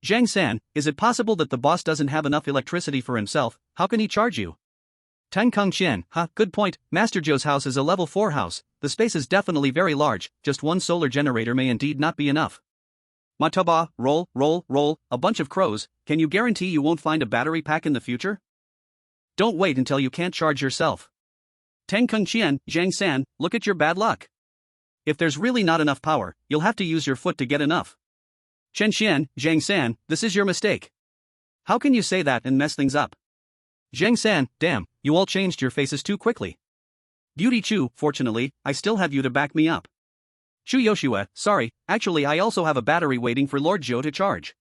[SPEAKER 1] Zhang San, is it possible that the boss doesn't have enough electricity for himself, how can he charge you? Tang Kung Qian, good point, Master Jiu's house is a level 4 house, the space is definitely very large, just one solar generator may indeed not be enough.
[SPEAKER 2] Mataba, roll, a bunch of crows, can you guarantee you won't find a battery pack in the future?
[SPEAKER 1] Don't wait until you can't charge yourself.
[SPEAKER 2] Tang Kung Qian, Zhang San, look at your bad luck. If there's really not enough power, you'll have to use your foot to get enough.
[SPEAKER 1] Chen Xian, Zhang San, this is your mistake.
[SPEAKER 2] How can you say that and mess things up?
[SPEAKER 1] Zhang San, damn, you all changed your faces too quickly.
[SPEAKER 2] Beauty Chu, fortunately, I still have you to back me up.
[SPEAKER 1] Chu Yoshua, sorry, actually I also have a battery waiting for Lord Zhou to charge.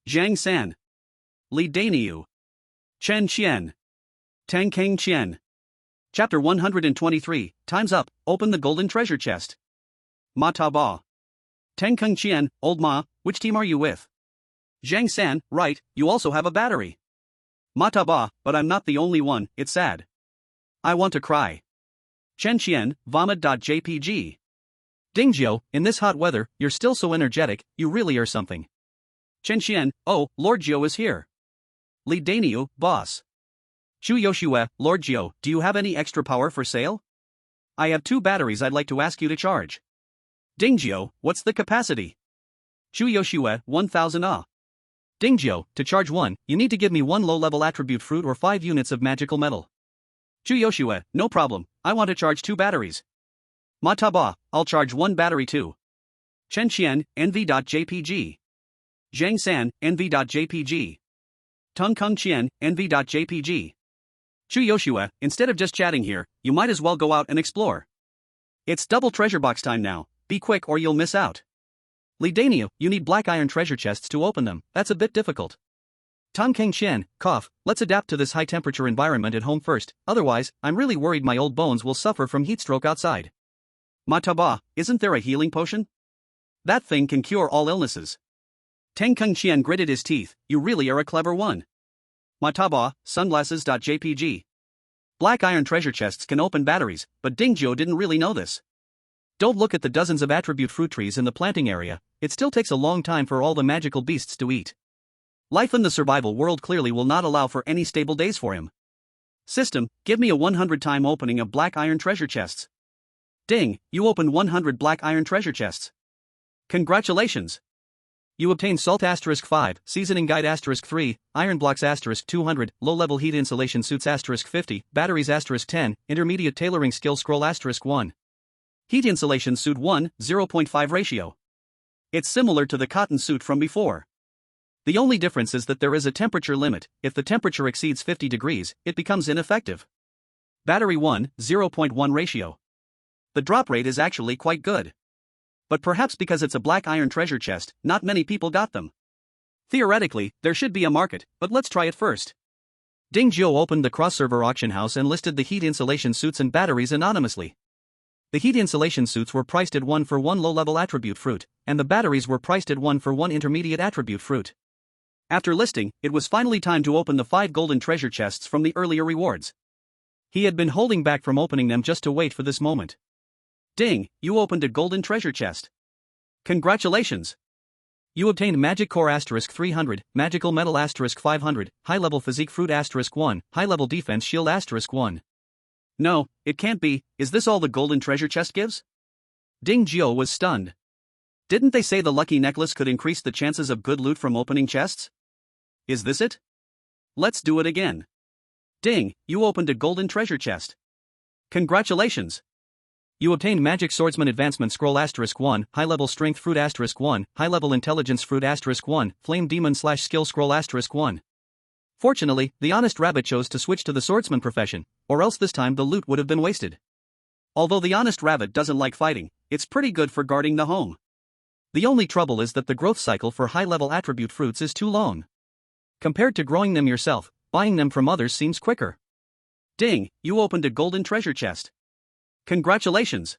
[SPEAKER 2] Zhang San. Li Daniu. Chen Qian. Tang Kang Qian. Chapter 123, Time's Up, open the golden treasure chest. Ma Ta Ba. Tang Kung Qian, old ma, which team are you with? Zhang San, right, you also have a battery. Ma Ta Ba, but I'm not the only one, it's sad. I want to cry. Chen Qian, vomit.jpg.
[SPEAKER 1] Dingjiu, in this hot weather, you're still so energetic, you really are something.
[SPEAKER 2] Chen Xian, oh, Lord Jiu is here. Li Daniu, boss.
[SPEAKER 1] Chu Yoshue, Lord Jiu, do you have any extra power for sale?
[SPEAKER 2] I have 2 batteries I'd like to ask you to charge.
[SPEAKER 1] Dingjiu, what's the capacity?
[SPEAKER 2] Chu Yoshue, 1000 Ah.
[SPEAKER 1] Dingjiu, to charge one, you need to give me 1 low-level attribute fruit or 5 units of magical metal.
[SPEAKER 2] Chu Yoshue, no problem, I want to charge 2 batteries. Mataba, I'll charge 1 battery too. Chen Xian, nv.jpg. Zhang San, nv.jpg. Tung Kung Qian, nv.jpg.
[SPEAKER 1] Chu Yoshue, instead of just chatting here, you might as well go out and explore.
[SPEAKER 2] It's double treasure box time now, be quick or you'll miss out.
[SPEAKER 1] Li Daniu, you need black iron treasure chests to open them, that's a bit difficult. Tong Keng Qian, cough, let's adapt to this high temperature environment at home first, otherwise, I'm really worried my old bones will suffer from heat stroke outside.
[SPEAKER 2] Mataba, isn't there a healing potion? That thing can cure all illnesses.
[SPEAKER 1] Teng Keng Qian gritted his teeth, you really are a clever one.
[SPEAKER 2] Mataba, sunglasses.jpg.
[SPEAKER 1] Black iron treasure chests can open batteries, but Dingjiu didn't really know this. Don't look at the dozens of attribute fruit trees in the planting area, it still takes a long time for all the magical beasts to eat. Life in the survival world clearly will not allow for any stable days for him.
[SPEAKER 2] System, give me a 100-time opening of black iron treasure chests.
[SPEAKER 1] Ding, you opened 100 black iron treasure chests.
[SPEAKER 2] Congratulations!
[SPEAKER 1] You obtained Salt *5, Seasoning Guide *3, Iron Blocks *200, Low-Level Heat Insulation Suits *50, Batteries *10, Intermediate Tailoring Skill Scroll *1. Heat Insulation Suit 1, 0.5 ratio.
[SPEAKER 2] It's similar to the cotton suit from before.
[SPEAKER 1] The only difference is that there is a temperature limit, if the temperature exceeds 50 degrees, it becomes ineffective.
[SPEAKER 2] Battery 1, 0.1 ratio. The drop rate is actually quite good. But perhaps because it's a black iron treasure chest, not many people got them. Theoretically, there should be a market, but let's try it first.
[SPEAKER 1] Dingjiu opened the cross-server auction house and listed the heat insulation suits and batteries anonymously. The heat insulation suits were priced at 1 for 1 low-level attribute fruit, and the batteries were priced at 1 for 1 intermediate attribute fruit.
[SPEAKER 2] After listing, it was finally time to open the 5 golden treasure chests from the earlier rewards.
[SPEAKER 1] He had been holding back from opening them just to wait for this moment.
[SPEAKER 2] Ding, you opened a golden treasure chest. Congratulations!
[SPEAKER 1] You obtained Magic Core *300, Magical Metal *500, High-Level Physique Fruit *1, High-Level Defense Shield *1.
[SPEAKER 2] No, it can't be, is this all the golden treasure chest gives?
[SPEAKER 1] Dingjiu was stunned.
[SPEAKER 2] Didn't they say the lucky necklace could increase the chances of good loot from opening chests? Is this it? Let's do it again. Ding, you opened a golden treasure chest. Congratulations!
[SPEAKER 1] You obtained Magic Swordsman Advancement Scroll *1, High-Level Strength Fruit *1, High-Level Intelligence Fruit *1, Flame Demon / Skill Scroll *1. Fortunately, the honest rabbit chose to switch to the swordsman profession, or else this time the loot would have been wasted.
[SPEAKER 2] Although the honest rabbit doesn't like fighting, it's pretty good for guarding the home.
[SPEAKER 1] The only trouble is that the growth cycle for high-level attribute fruits is too long. Compared to growing them yourself, buying them from others seems quicker.
[SPEAKER 2] Ding, you opened a golden treasure chest. Congratulations!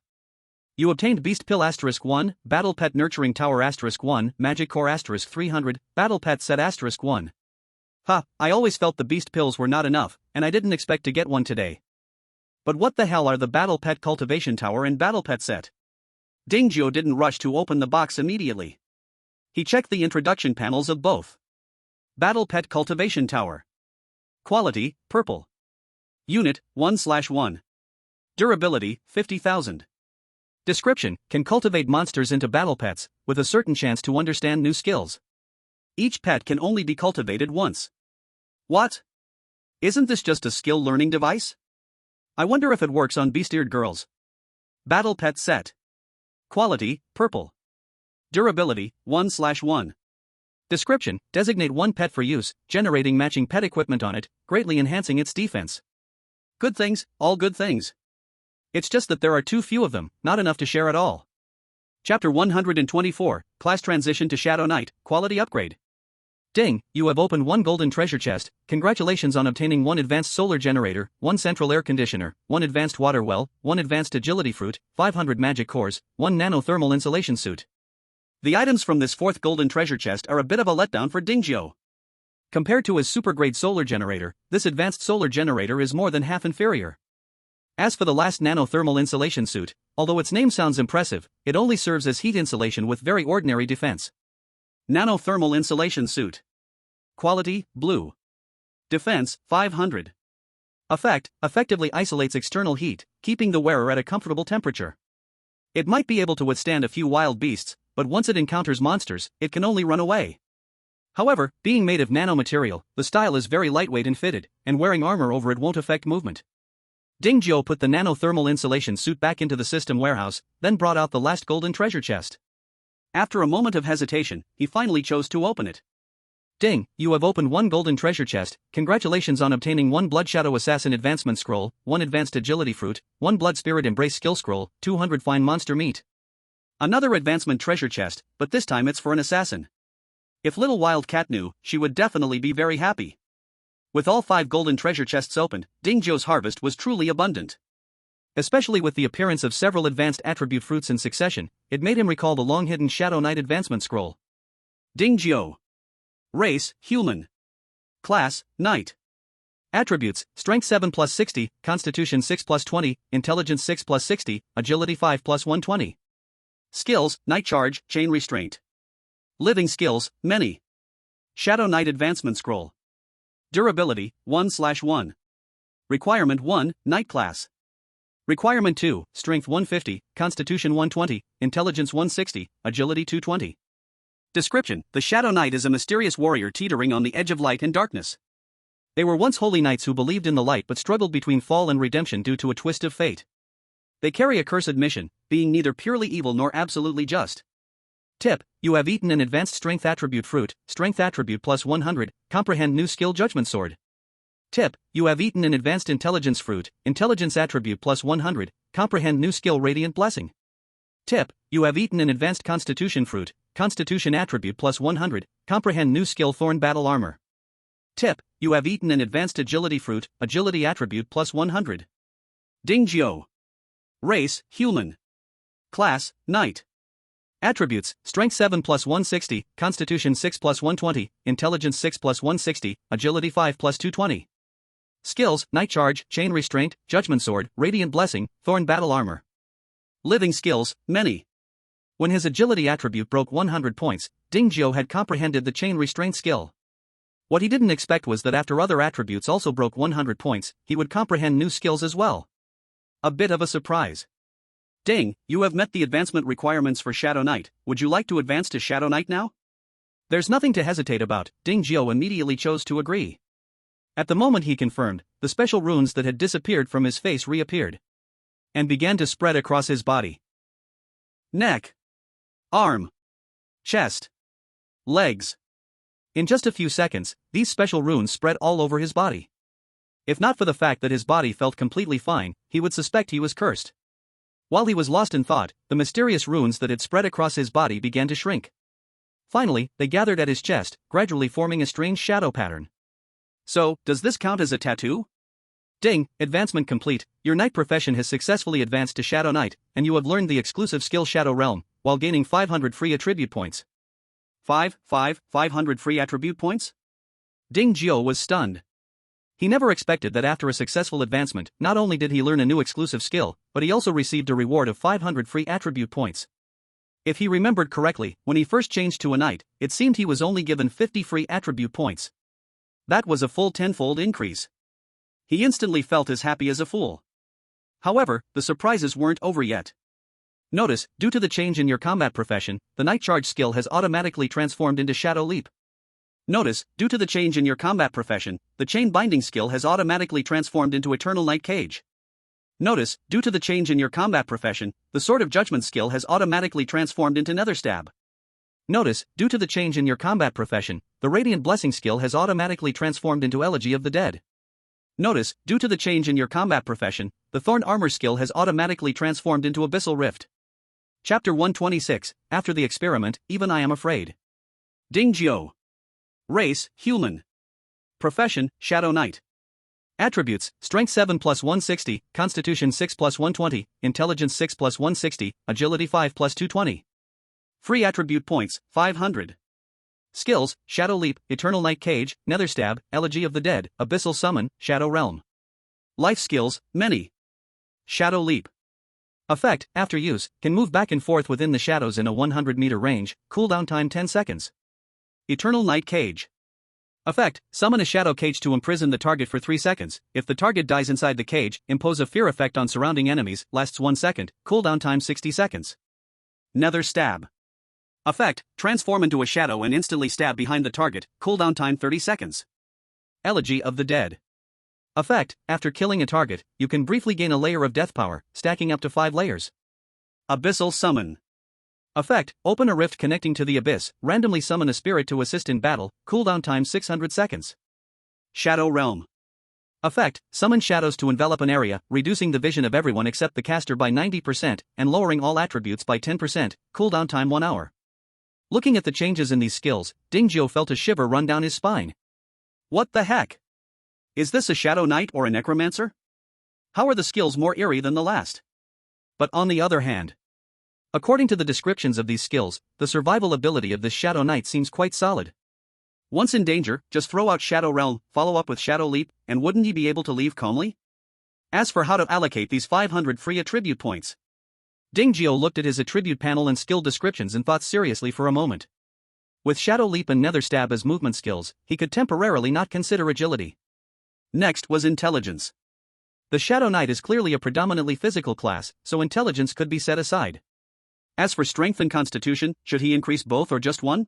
[SPEAKER 1] You obtained Beast Pill *1, Battle Pet Nurturing Tower *1, Magic Core *300, Battle Pet Set *1.
[SPEAKER 2] Ha, I always felt the beast pills were not enough, and I didn't expect to get one today. But what the hell are the Battle Pet Cultivation Tower and Battle Pet Set? Dingjiu didn't rush to open the box immediately. He checked the introduction panels of both. Battle Pet Cultivation Tower. Quality, purple. Unit, 1/1. Durability, 50,000.
[SPEAKER 1] Description, can cultivate monsters into battle pets, with a certain chance to understand new skills.
[SPEAKER 2] Each pet can only be cultivated once. What? Isn't this just a skill learning device? I wonder if it works on beast-eared girls. Battle Pet Set. Quality, purple. Durability, 1/1.
[SPEAKER 1] Description, designate one pet for use, generating matching pet equipment on it, greatly enhancing its defense.
[SPEAKER 2] Good things, all good things.
[SPEAKER 1] It's just that there are too few of them, not enough to share at all.
[SPEAKER 2] Chapter 124, Class Transition to Shadow Knight, Quality Upgrade.
[SPEAKER 1] Ding, you have opened 1 golden treasure chest, congratulations on obtaining 1 advanced solar generator, 1 central air conditioner, 1 advanced water well, 1 advanced agility fruit, 500 magic cores, 1 nanothermal insulation suit.
[SPEAKER 2] The items from this 4th golden treasure chest are a bit of a letdown for Dingjiu.
[SPEAKER 1] Compared to his super-grade solar generator, this advanced solar generator is more than half inferior.
[SPEAKER 2] As for the last nanothermal insulation suit, although its name sounds impressive, it only serves as heat insulation with very ordinary defense. Nanothermal insulation suit. Quality, blue. Defense, 500. Effect, effectively isolates external heat, keeping the wearer at a comfortable temperature. It might be able to withstand a few wild beasts, but once it encounters monsters, it can only run away. However, being made of nanomaterial, the style is very lightweight and fitted, and wearing armor over it won't affect movement. Ding Jiao put the nanothermal insulation suit back into the system warehouse, then brought out the last golden treasure chest. After a moment of hesitation, he finally chose to open it. Ding, you have opened one golden treasure chest. Congratulations on obtaining one Blood Shadow Assassin Advancement Scroll, one Advanced Agility Fruit, one Blood Spirit Embrace Skill Scroll, 200 Fine Monster Meat. Another advancement treasure chest, but this time it's for an assassin. If little Wild Cat knew, she would definitely be very happy. With all 5 golden treasure chests opened, Ding Jiao's harvest was truly abundant. Especially with the appearance of several advanced attribute fruits in succession, it made him recall the long-hidden Shadow Knight Advancement Scroll. Ding Jiao. Race, human. Class, knight. Attributes, Strength 7 plus 60, Constitution 6 plus 20, Intelligence 6 plus 60, Agility 5 plus 120. Skills, Night Charge, Chain Restraint. Living skills, many. Shadow Knight Advancement Scroll. Durability, 1/1. Requirement 1, Knight Class. Requirement 2, Strength 150, Constitution 120, Intelligence 160, Agility 220. Description: the Shadow Knight is a mysterious warrior teetering on the edge of light and darkness. They were once holy knights who believed in the light but struggled between fall and redemption due to a twist of fate. They carry a cursed mission, being neither purely evil nor absolutely just. Tip: you have eaten an advanced strength attribute fruit, strength attribute plus 100, comprehend new skill Judgment Sword. Tip: you have eaten an advanced intelligence fruit, intelligence attribute plus 100, comprehend new skill Radiant Blessing. Tip: you have eaten an advanced constitution fruit, constitution attribute plus 100, comprehend new skill Thorn Battle Armor. Tip: you have eaten an advanced agility fruit, agility attribute plus 100. Ding Jiao. Race, human. Class, knight. Attributes, Strength 7 plus 160, Constitution 6 plus 120, Intelligence 6 plus 160, Agility 5 plus 220. Skills, Night Charge, Chain Restraint, Judgment Sword, Radiant Blessing, Thorn Battle Armor. Living skills, many. When his agility attribute broke 100 points, Ding Jiao had comprehended the Chain Restraint skill. What he didn't expect was that after other attributes also broke 100 points, he would comprehend new skills as well. A bit of a surprise. Ding, you have met the advancement requirements for Shadow Knight. Would you like to advance to Shadow Knight now? There's nothing to hesitate about. Ding Jiao immediately chose to agree. At the moment he confirmed, the special runes that had disappeared from his face reappeared and began to spread across his body. Neck, arm, chest, legs. In just a few seconds, these special runes spread all over his body. If not for the fact that his body felt completely fine, he would suspect he was cursed. While he was lost in thought, the mysterious runes that had spread across his body began to shrink. Finally, they gathered at his chest, gradually forming a strange shadow pattern. So, does this count as a tattoo? Ding, advancement complete. Your knight profession has successfully advanced to Shadow Knight, and you have learned the exclusive skill Shadow Realm, while gaining 500 free attribute points. 500 free attribute points? Ding Jiao was stunned. He never expected that after a successful advancement, not only did he learn a new exclusive skill, but he also received a reward of 500 free attribute points. If he remembered correctly, when he first changed to a knight, it seemed he was only given 50 free attribute points. That was a full 10-fold increase. He instantly felt as happy as a fool. However, the surprises weren't over yet. Notice, due to the change in your combat profession, the Night Charge skill has automatically transformed into Shadow Leap. Notice, due to the change in your combat profession, the Chain Binding skill has automatically transformed into Eternal Night Cage. Notice, due to the change in your combat profession, the Sword of Judgment skill has automatically transformed into Nether Stab. Notice, due to the change in your combat profession, the Radiant Blessing skill has automatically transformed into Elegy of the Dead. Notice, due to the change in your combat profession, the Thorn Armor skill has automatically transformed into Abyssal Rift. Chapter 126, After the Experiment, Even I Am Afraid. Ding Jiao. Race, human. Profession, Shadow Knight. Attributes, Strength 7 plus 160, Constitution 6 plus 120, Intelligence 6 plus 160, Agility 5 plus 220. Free attribute points, 500. Skills, Shadow Leap, Eternal Night Cage, Nether Stab, Elegy of the Dead, Abyssal Summon, Shadow Realm. Life skills, many. Shadow Leap. Effect, after use, can move back and forth within the shadows in a 100-meter range, cooldown time 10 seconds. Eternal Night Cage. Effect, summon a shadow cage to imprison the target for 3 seconds. If the target dies inside the cage, impose a fear effect on surrounding enemies, lasts 1 second, cooldown time 60 seconds. Nether Stab. Effect, transform into a shadow and instantly stab behind the target, cooldown time 30 seconds. Elegy of the Dead. Effect, after killing a target, you can briefly gain a layer of death power, stacking up to 5 layers. Abyssal Summon. Effect, open a rift connecting to the abyss, randomly summon a spirit to assist in battle, cooldown time 600 seconds. Shadow Realm. Effect, summon shadows to envelop an area, reducing the vision of everyone except the caster by 90% and lowering all attributes by 10%, cooldown time 1 hour. Looking at the changes in these skills, Dingjiu felt a shiver run down his spine. What the heck? Is this a Shadow Knight or a Necromancer? How are the skills more eerie than the last? But on the other hand, according to the descriptions of these skills, the survival ability of this Shadow Knight seems quite solid. Once in danger, just throw out Shadow Realm, follow up with Shadow Leap, and wouldn't he be able to leave calmly? As for how to allocate these 500 free attribute points, Dingjiu looked at his attribute panel and skill descriptions and thought seriously for a moment. With Shadow Leap and Nether Stab as movement skills, he could temporarily not consider agility. Next was Intelligence. The Shadow Knight is clearly a predominantly physical class, so intelligence could be set aside. As for strength and constitution, should he increase both or just one?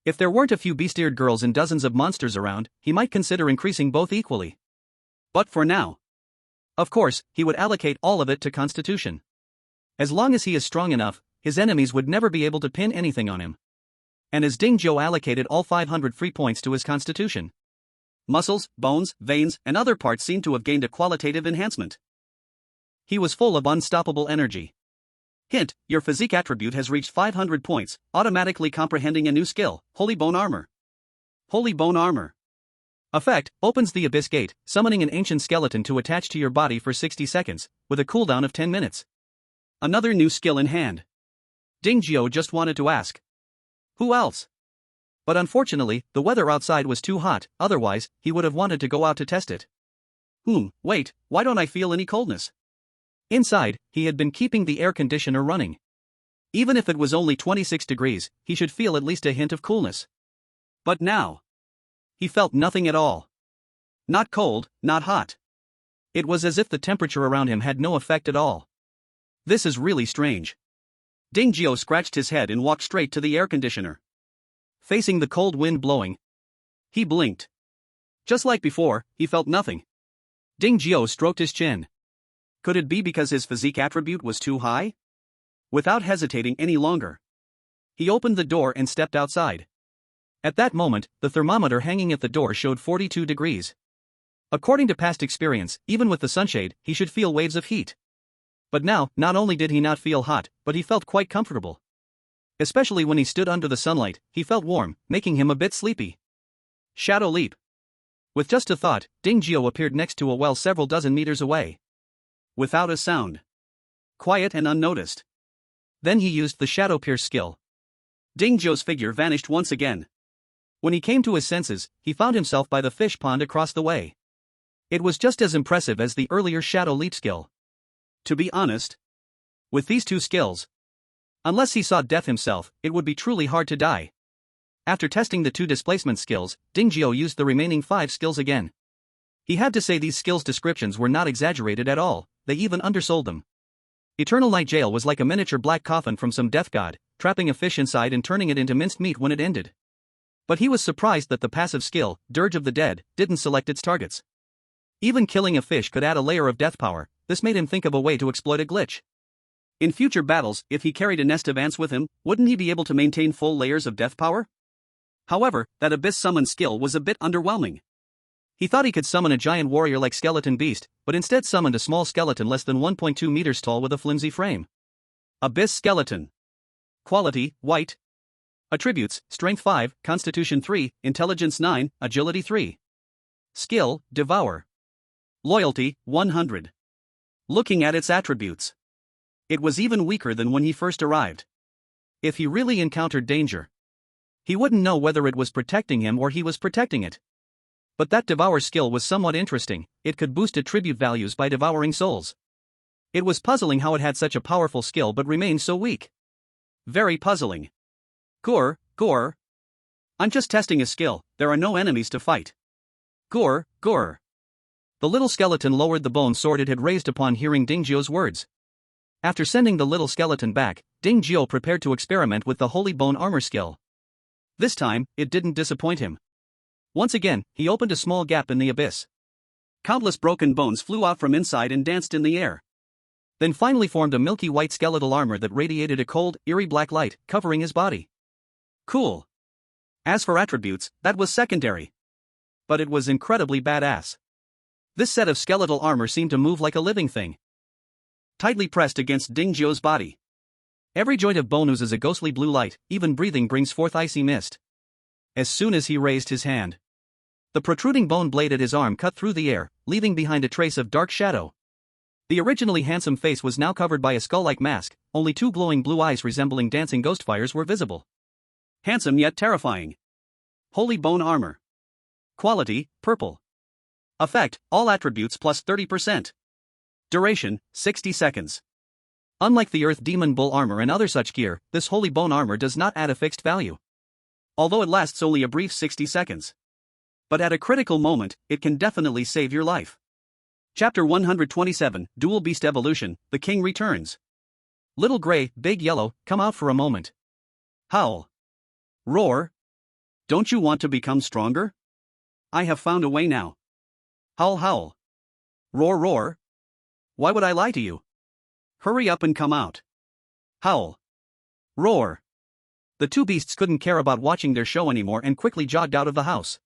[SPEAKER 2] If there weren't a few beast-eared girls and dozens of monsters around, he might consider increasing both equally. But for now, of course, he would allocate all of it to constitution. As long as he is strong enough, his enemies would never be able to pin anything on him. And as Dingjiu allocated all 500 free points to his constitution, muscles, bones, veins, and other parts seemed to have gained a qualitative enhancement. He was full of unstoppable energy. Hint, your physique attribute has reached 500 points, automatically comprehending a new skill, Holy Bone Armor. Holy Bone Armor. Effect, opens the Abyss Gate, summoning an ancient skeleton to attach to your body for 60 seconds, with a cooldown of 10 minutes. Another new skill in hand. Dingjiu just wanted to ask, who else? But unfortunately, the weather outside was too hot, otherwise, he would have wanted to go out to test it. Wait, why don't I feel any coldness? Inside, he had been keeping the air conditioner running. Even if it was only 26 degrees, he should feel at least a hint of coolness. But now, he felt nothing at all. Not cold, not hot. It was as if the temperature around him had no effect at all. This is really strange. Dingjiu scratched his head and walked straight to the air conditioner. Facing the cold wind blowing, he blinked. Just like before, he felt nothing. Dingjiu stroked his chin. Could it be because his physique attribute was too high? Without hesitating any longer, he opened the door and stepped outside. At that moment, the thermometer hanging at the door showed 42 degrees. According to past experience, even with the sunshade, he should feel waves of heat. But now, not only did he not feel hot, but he felt quite comfortable. Especially when he stood under the sunlight, he felt warm, making him a bit sleepy. Shadow Leap. With just a thought, Dingjiu appeared next to a well several dozen meters away. Without a sound. Quiet and unnoticed. Then he used the Shadow Pierce skill. Dingjiu's figure vanished once again. When he came to his senses, he found himself by the fish pond across the way. It was just as impressive as the earlier Shadow Leap skill. To be honest, with these two skills, unless he saw death himself, it would be truly hard to die. After testing the two displacement skills, Dingjiu used the remaining 5 skills again. He had to say these skills' descriptions were not exaggerated at all, they even undersold them. Eternal Night Jail was like a miniature black coffin from some death god, trapping a fish inside and turning it into minced meat when it ended. But he was surprised that the passive skill, Dirge of the Dead, didn't select its targets. Even killing a fish could add a layer of death power. This made him think of a way to exploit a glitch. In future battles, if he carried a nest of ants with him, wouldn't he be able to maintain full layers of death power? However, that Abyss Summon skill was a bit underwhelming. He thought he could summon a giant warrior-like skeleton beast, but instead summoned a small skeleton less than 1.2 meters tall with a flimsy frame. Abyss Skeleton. Quality, White. Attributes, Strength 5, Constitution 3, Intelligence 9, Agility 3. Skill, Devour. Loyalty, 100. Looking at its attributes, it was even weaker than when he first arrived. If he really encountered danger, he wouldn't know whether it was protecting him or he was protecting it. But that Devour skill was somewhat interesting, it could boost attribute values by devouring souls.
[SPEAKER 1] It was puzzling how it had such a powerful skill but remained so weak.
[SPEAKER 2] Very puzzling. Gore, gore. I'm just testing his skill, there are no enemies to fight. Gore, gore.
[SPEAKER 1] The little skeleton lowered the bone sword it had raised upon hearing Dingzhou's words. After sending the little skeleton back, Dingzhou prepared to experiment with the holy bone armor skill. This time, it didn't disappoint him. Once again, he opened a small gap in the abyss.
[SPEAKER 2] Countless broken bones flew out from inside and danced in the air.
[SPEAKER 1] Then finally formed a milky white skeletal armor that radiated a cold, eerie black light, covering his body.
[SPEAKER 2] Cool. As for attributes, that was secondary. But it was incredibly badass.
[SPEAKER 1] This set of skeletal armor seemed to move like a living thing,
[SPEAKER 2] tightly pressed against Dingzhou's body.
[SPEAKER 1] Every joint of bone oozes a ghostly blue light, even breathing brings forth icy mist. As soon as he raised his hand, the protruding bone blade at his arm cut through the air, leaving behind a trace of dark shadow. The originally handsome face was now covered by a skull-like mask, only two glowing blue eyes resembling dancing ghost fires were visible.
[SPEAKER 2] Handsome yet terrifying. Holy bone armor. Quality, purple. Effect, all attributes plus 30%. Duration, 60 seconds.
[SPEAKER 1] Unlike the Earth Demon Bull armor and other such gear, this holy bone armor does not add a fixed value,
[SPEAKER 2] although it lasts only a brief 60 seconds. But at a critical moment, it can definitely save your life. Chapter 127, Dual Beast Evolution, The King Returns.
[SPEAKER 1] Little Gray, Big Yellow, come out for a moment.
[SPEAKER 2] Howl. Roar. Don't you want to become stronger? I have found a way now. Howl, howl. Roar, roar. Why would I lie to you? Hurry up and come out. Howl. Roar.
[SPEAKER 1] The two beasts couldn't care about watching their show anymore and quickly jogged out of the house.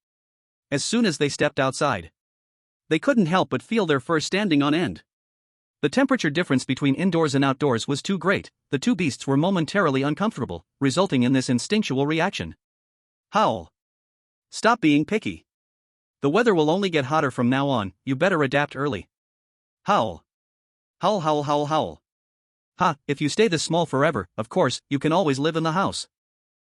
[SPEAKER 1] As soon as they stepped outside,
[SPEAKER 2] they couldn't help but feel their fur standing on end.
[SPEAKER 1] The temperature difference between indoors and outdoors was too great, the two beasts were momentarily uncomfortable, resulting in this instinctual reaction.
[SPEAKER 2] Howl. Stop being picky.
[SPEAKER 1] The weather will only get hotter from now on, you better adapt early.
[SPEAKER 2] Howl. Howl, howl, howl, howl.
[SPEAKER 1] Ha, if you stay this small forever, of course, you can always live in the house.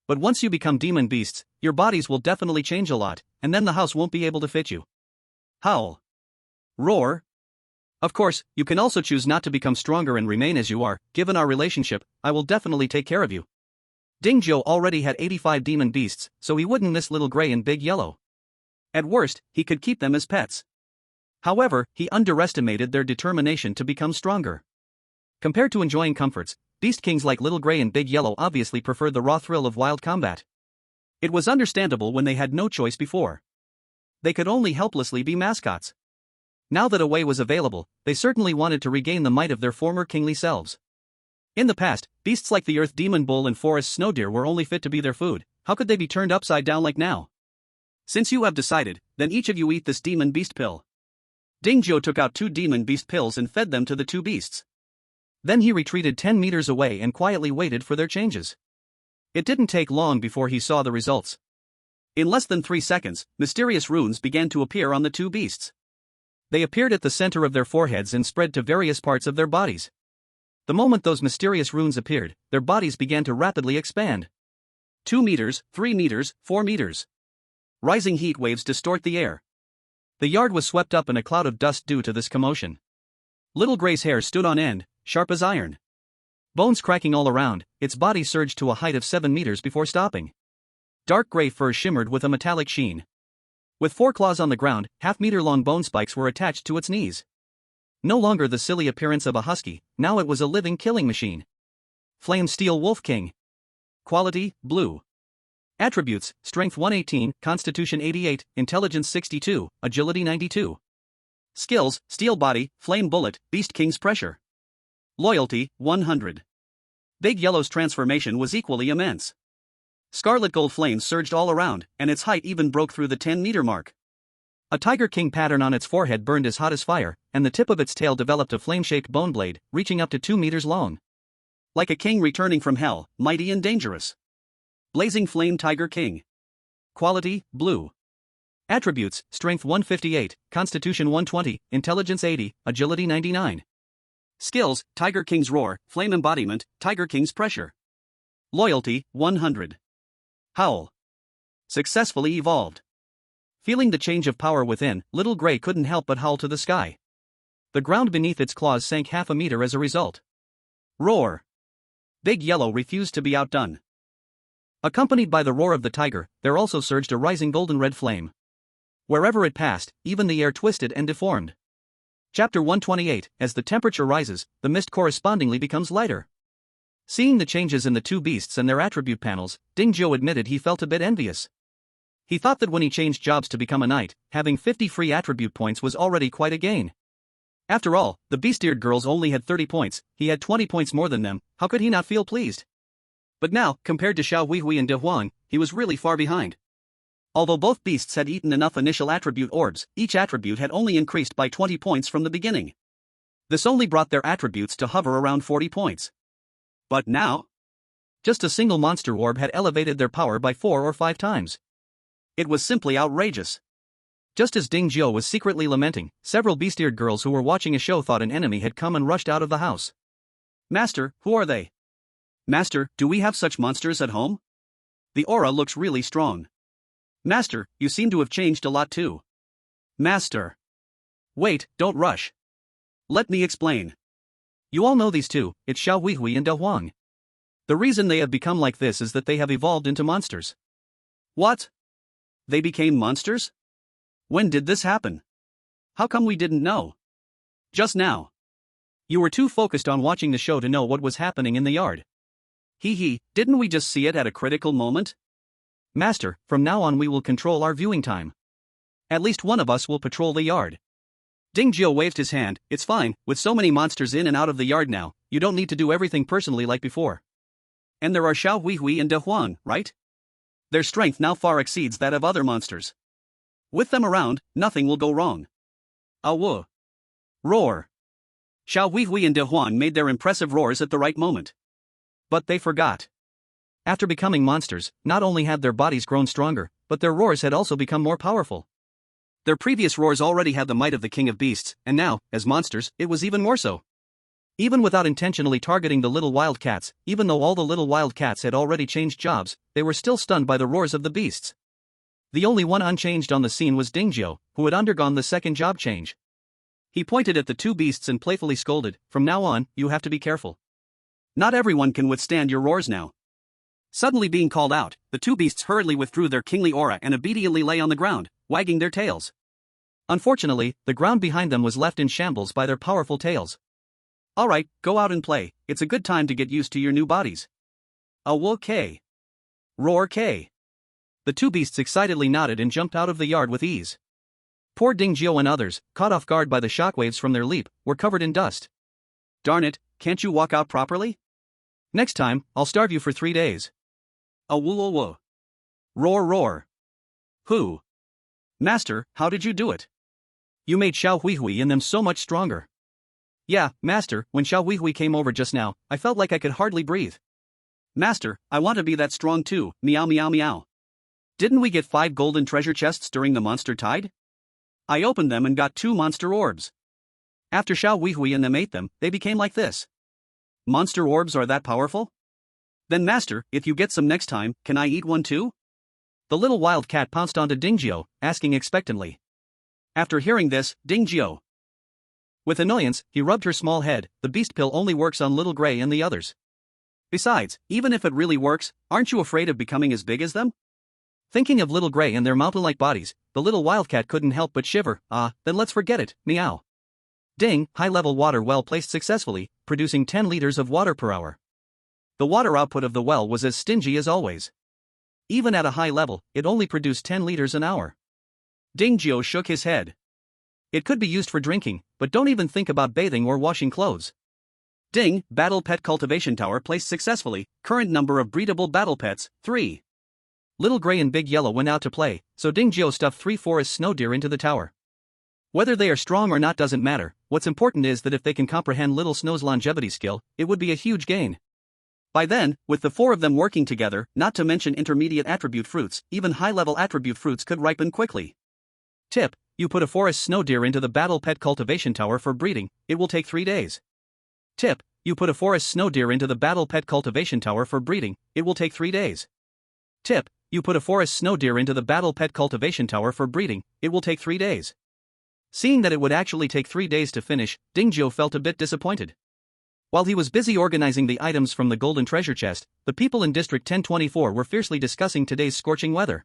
[SPEAKER 1] But once you become demon beasts, your bodies will definitely change a lot, and then the house won't be able to fit you.
[SPEAKER 2] Howl. Roar.
[SPEAKER 1] Of course, you can also choose not to become stronger and remain as you are. Given our relationship, I will definitely take care of you. Dingzhou already had 85 demon beasts, so he wouldn't miss Little Gray and Big Yellow.
[SPEAKER 2] At worst, he could keep them as pets.
[SPEAKER 1] However, he underestimated their determination to become stronger. Compared to enjoying comforts, beast kings like Little Gray and Big Yellow obviously preferred the raw thrill of wild combat.
[SPEAKER 2] It was understandable when they had no choice before. They could only helplessly be mascots.
[SPEAKER 1] Now that a way was available, they certainly wanted to regain the might of their former kingly selves. In the past, beasts like the Earth Demon Bull and Forest Snow Deer were only fit to be their food. How could they be turned upside down like now?
[SPEAKER 2] Since you have decided, then each of you eat this demon beast pill. Dingzhou took out 2 demon beast pills and fed them to the 2 beasts.
[SPEAKER 1] Then he retreated 10 meters away and quietly waited for their changes. It didn't take long before he saw the results.
[SPEAKER 2] In less than 3 seconds, mysterious runes began to appear on the 2 beasts.
[SPEAKER 1] They appeared at the center of their foreheads and spread to various parts of their bodies. The moment those mysterious runes appeared, their bodies began to rapidly expand.
[SPEAKER 2] 2 meters, 3 meters, 4 meters. Rising heat waves distort the air.
[SPEAKER 1] The yard was swept up in a cloud of dust due to this commotion. Little Gray's hair stood on end, sharp as iron. Bones cracking all around, its body surged to a height of 7 meters before stopping. Dark gray fur shimmered with a metallic sheen. With 4 claws on the ground, half-meter-long bone spikes were attached to its knees. No longer the silly appearance of a husky, now it was a living killing machine. Flame Steel Wolf King. Quality, blue. Attributes, Strength 118, Constitution 88, Intelligence 62, Agility 92.
[SPEAKER 2] Skills, Steel Body, Flame Bullet, Beast King's Pressure. Loyalty, 100. Big Yellow's transformation was equally immense. Scarlet gold flames surged all around, and its height even broke through the 10-meter mark.
[SPEAKER 1] A Tiger King pattern on its forehead burned as hot as fire, and the tip of its tail developed a flame-shaped bone blade, reaching up to 2 meters long.
[SPEAKER 2] Like a king returning from hell, mighty and dangerous. Blazing Flame Tiger King.
[SPEAKER 1] Quality, blue. Attributes, Strength 158, Constitution 120, Intelligence 80, Agility 99.
[SPEAKER 2] Skills, Tiger King's Roar, Flame Embodiment, Tiger King's Pressure. Loyalty, 100. Howl. Successfully evolved.
[SPEAKER 1] Feeling the change of power within, Little Gray couldn't help but howl to the sky. The ground beneath its claws sank half a meter as a result.
[SPEAKER 2] Roar! Big Yellow refused to be outdone.
[SPEAKER 1] Accompanied by the roar of the tiger, there also surged a rising golden red flame. Wherever it passed, even the air twisted and deformed. Chapter 128. As the temperature rises, the mist correspondingly becomes lighter. Seeing the changes in the two beasts and their attribute panels, Ding Jiu admitted he felt a bit envious. He thought that when he changed jobs to become a knight, having 50 free attribute points was already quite a gain. After all, the beast-eared girls only had 30 points, he had 20 points more than them, how could he not feel pleased? But now, compared to Xiao Huihui and De Huang, he was really far behind. Although both beasts had eaten enough initial attribute orbs, each attribute had only increased by 20 points from the beginning. This only brought their attributes to hover around 40 points. But now? Just a single monster orb had elevated their power by 4 or 5 times. It was simply outrageous. Just as Ding Jiu was secretly lamenting, several beast-eared girls who were watching a show thought an enemy had come and rushed out of the house.
[SPEAKER 2] Master, who are they? Master, do we have such monsters at home? The aura looks really strong. Master, you seem to have changed a lot too. Master. Wait, don't rush. Let me explain.
[SPEAKER 1] You all know these two, it's Xiao Huihui and De Huang. The reason they have become like this is that they have evolved into monsters.
[SPEAKER 2] What? They became monsters? When did this happen? How come we didn't know? Just now.
[SPEAKER 1] You were too focused on watching the show to know what was happening in the yard.
[SPEAKER 2] Didn't we just see it at a critical moment?
[SPEAKER 1] Master, from now on we will control our viewing time. At least one of us will patrol the yard.
[SPEAKER 2] Ding Jiu waved his hand. It's fine, with so many monsters in and out of the yard now, you don't need to do everything personally like before. And there are Xiao Huihui and De Huang, right? Their strength now far exceeds that of other monsters. With them around, nothing will go wrong. Awu. Roar. Xiao Huihui and De Huang made their impressive roars at the right moment.
[SPEAKER 1] But they forgot. After becoming monsters, not only had their bodies grown stronger, but their roars had also become more powerful.
[SPEAKER 2] Their previous roars already had the might of the king of beasts, and now, as monsters, it was even more so.
[SPEAKER 1] Even without intentionally targeting the little wild cats, even though all the little wild cats had already changed jobs, they were still stunned by the roars of the beasts. The only one unchanged on the scene was Ding Jiu, who had undergone the second job change. He pointed at the two beasts and playfully scolded, "From now on, you have to be careful.
[SPEAKER 2] Not everyone can withstand your roars now." Suddenly being called out, the two beasts hurriedly withdrew their kingly aura and obediently lay on the ground, wagging their tails.
[SPEAKER 1] Unfortunately, the ground behind them was left in shambles by their powerful tails.
[SPEAKER 2] Alright, go out and play, it's a good time to get used to your new bodies. Awu K. Roar K.
[SPEAKER 1] The two beasts excitedly nodded and jumped out of the yard with ease. Poor Ding Jiu and others, caught off guard by the shockwaves from their leap, were covered in dust.
[SPEAKER 2] Darn it, can't you walk out properly?
[SPEAKER 1] Next time, I'll starve you for 3 days.
[SPEAKER 2] Awu. Roar roar. Who? Master, how did you do it?
[SPEAKER 1] You made Xiao Huihui and them so much stronger. Yeah, Master, when Xiao Huihui came over just now, I felt like I could hardly breathe.
[SPEAKER 2] Master, I want to be that strong too, meow meow meow. Didn't we get 5 golden treasure chests during the monster tide? I opened them and got 2 monster orbs. After Xiao Huihui and them ate them, they became like this. Monster orbs are that powerful? Then Master, if you get some next time, can I eat one too?
[SPEAKER 1] The little wild cat pounced onto Ding Jiu, asking expectantly.
[SPEAKER 2] After hearing this, Ding Jiu.
[SPEAKER 1] With annoyance, he rubbed her small head. The beast pill only works on Little Grey and the others.
[SPEAKER 2] Besides, even if it really works, aren't you afraid of becoming as big as them?
[SPEAKER 1] Thinking of Little Grey and their mountain-like bodies, the little wildcat couldn't help but shiver. Then let's forget it, meow. Ding, high-level water well placed successfully, producing 10 liters of water per hour. The water output of the well was as stingy as always. Even at a high level, it only produced 10 liters an hour.
[SPEAKER 2] Ding Jiu shook his head.
[SPEAKER 1] It could be used for drinking, but don't even think about bathing or washing clothes.
[SPEAKER 2] Ding, battle pet cultivation tower placed successfully, current number of breedable battle pets, 3.
[SPEAKER 1] Little Grey and Big Yellow went out to play, so Ding Jiu stuffed 3 forest snow deer into the tower. Whether they are strong or not doesn't matter, what's important is that if they can comprehend Little Snow's longevity skill, it would be a huge gain.
[SPEAKER 2] By then, with the 4 of them working together, not to mention intermediate attribute fruits, even high-level attribute fruits could ripen quickly.
[SPEAKER 1] Tip: you put a forest snow deer into the battle pet cultivation tower for breeding, it will take 3 days. Tip: you put a forest snow deer into the battle pet cultivation tower for breeding, it will take 3 days. Tip: you put a forest snow deer into the battle pet cultivation tower for breeding, it will take 3 days. Seeing that it would actually take 3 days to finish, Dingzhou felt a bit disappointed. While he was busy organizing the items from the golden treasure chest, the people in District 1024 were fiercely discussing today's scorching weather.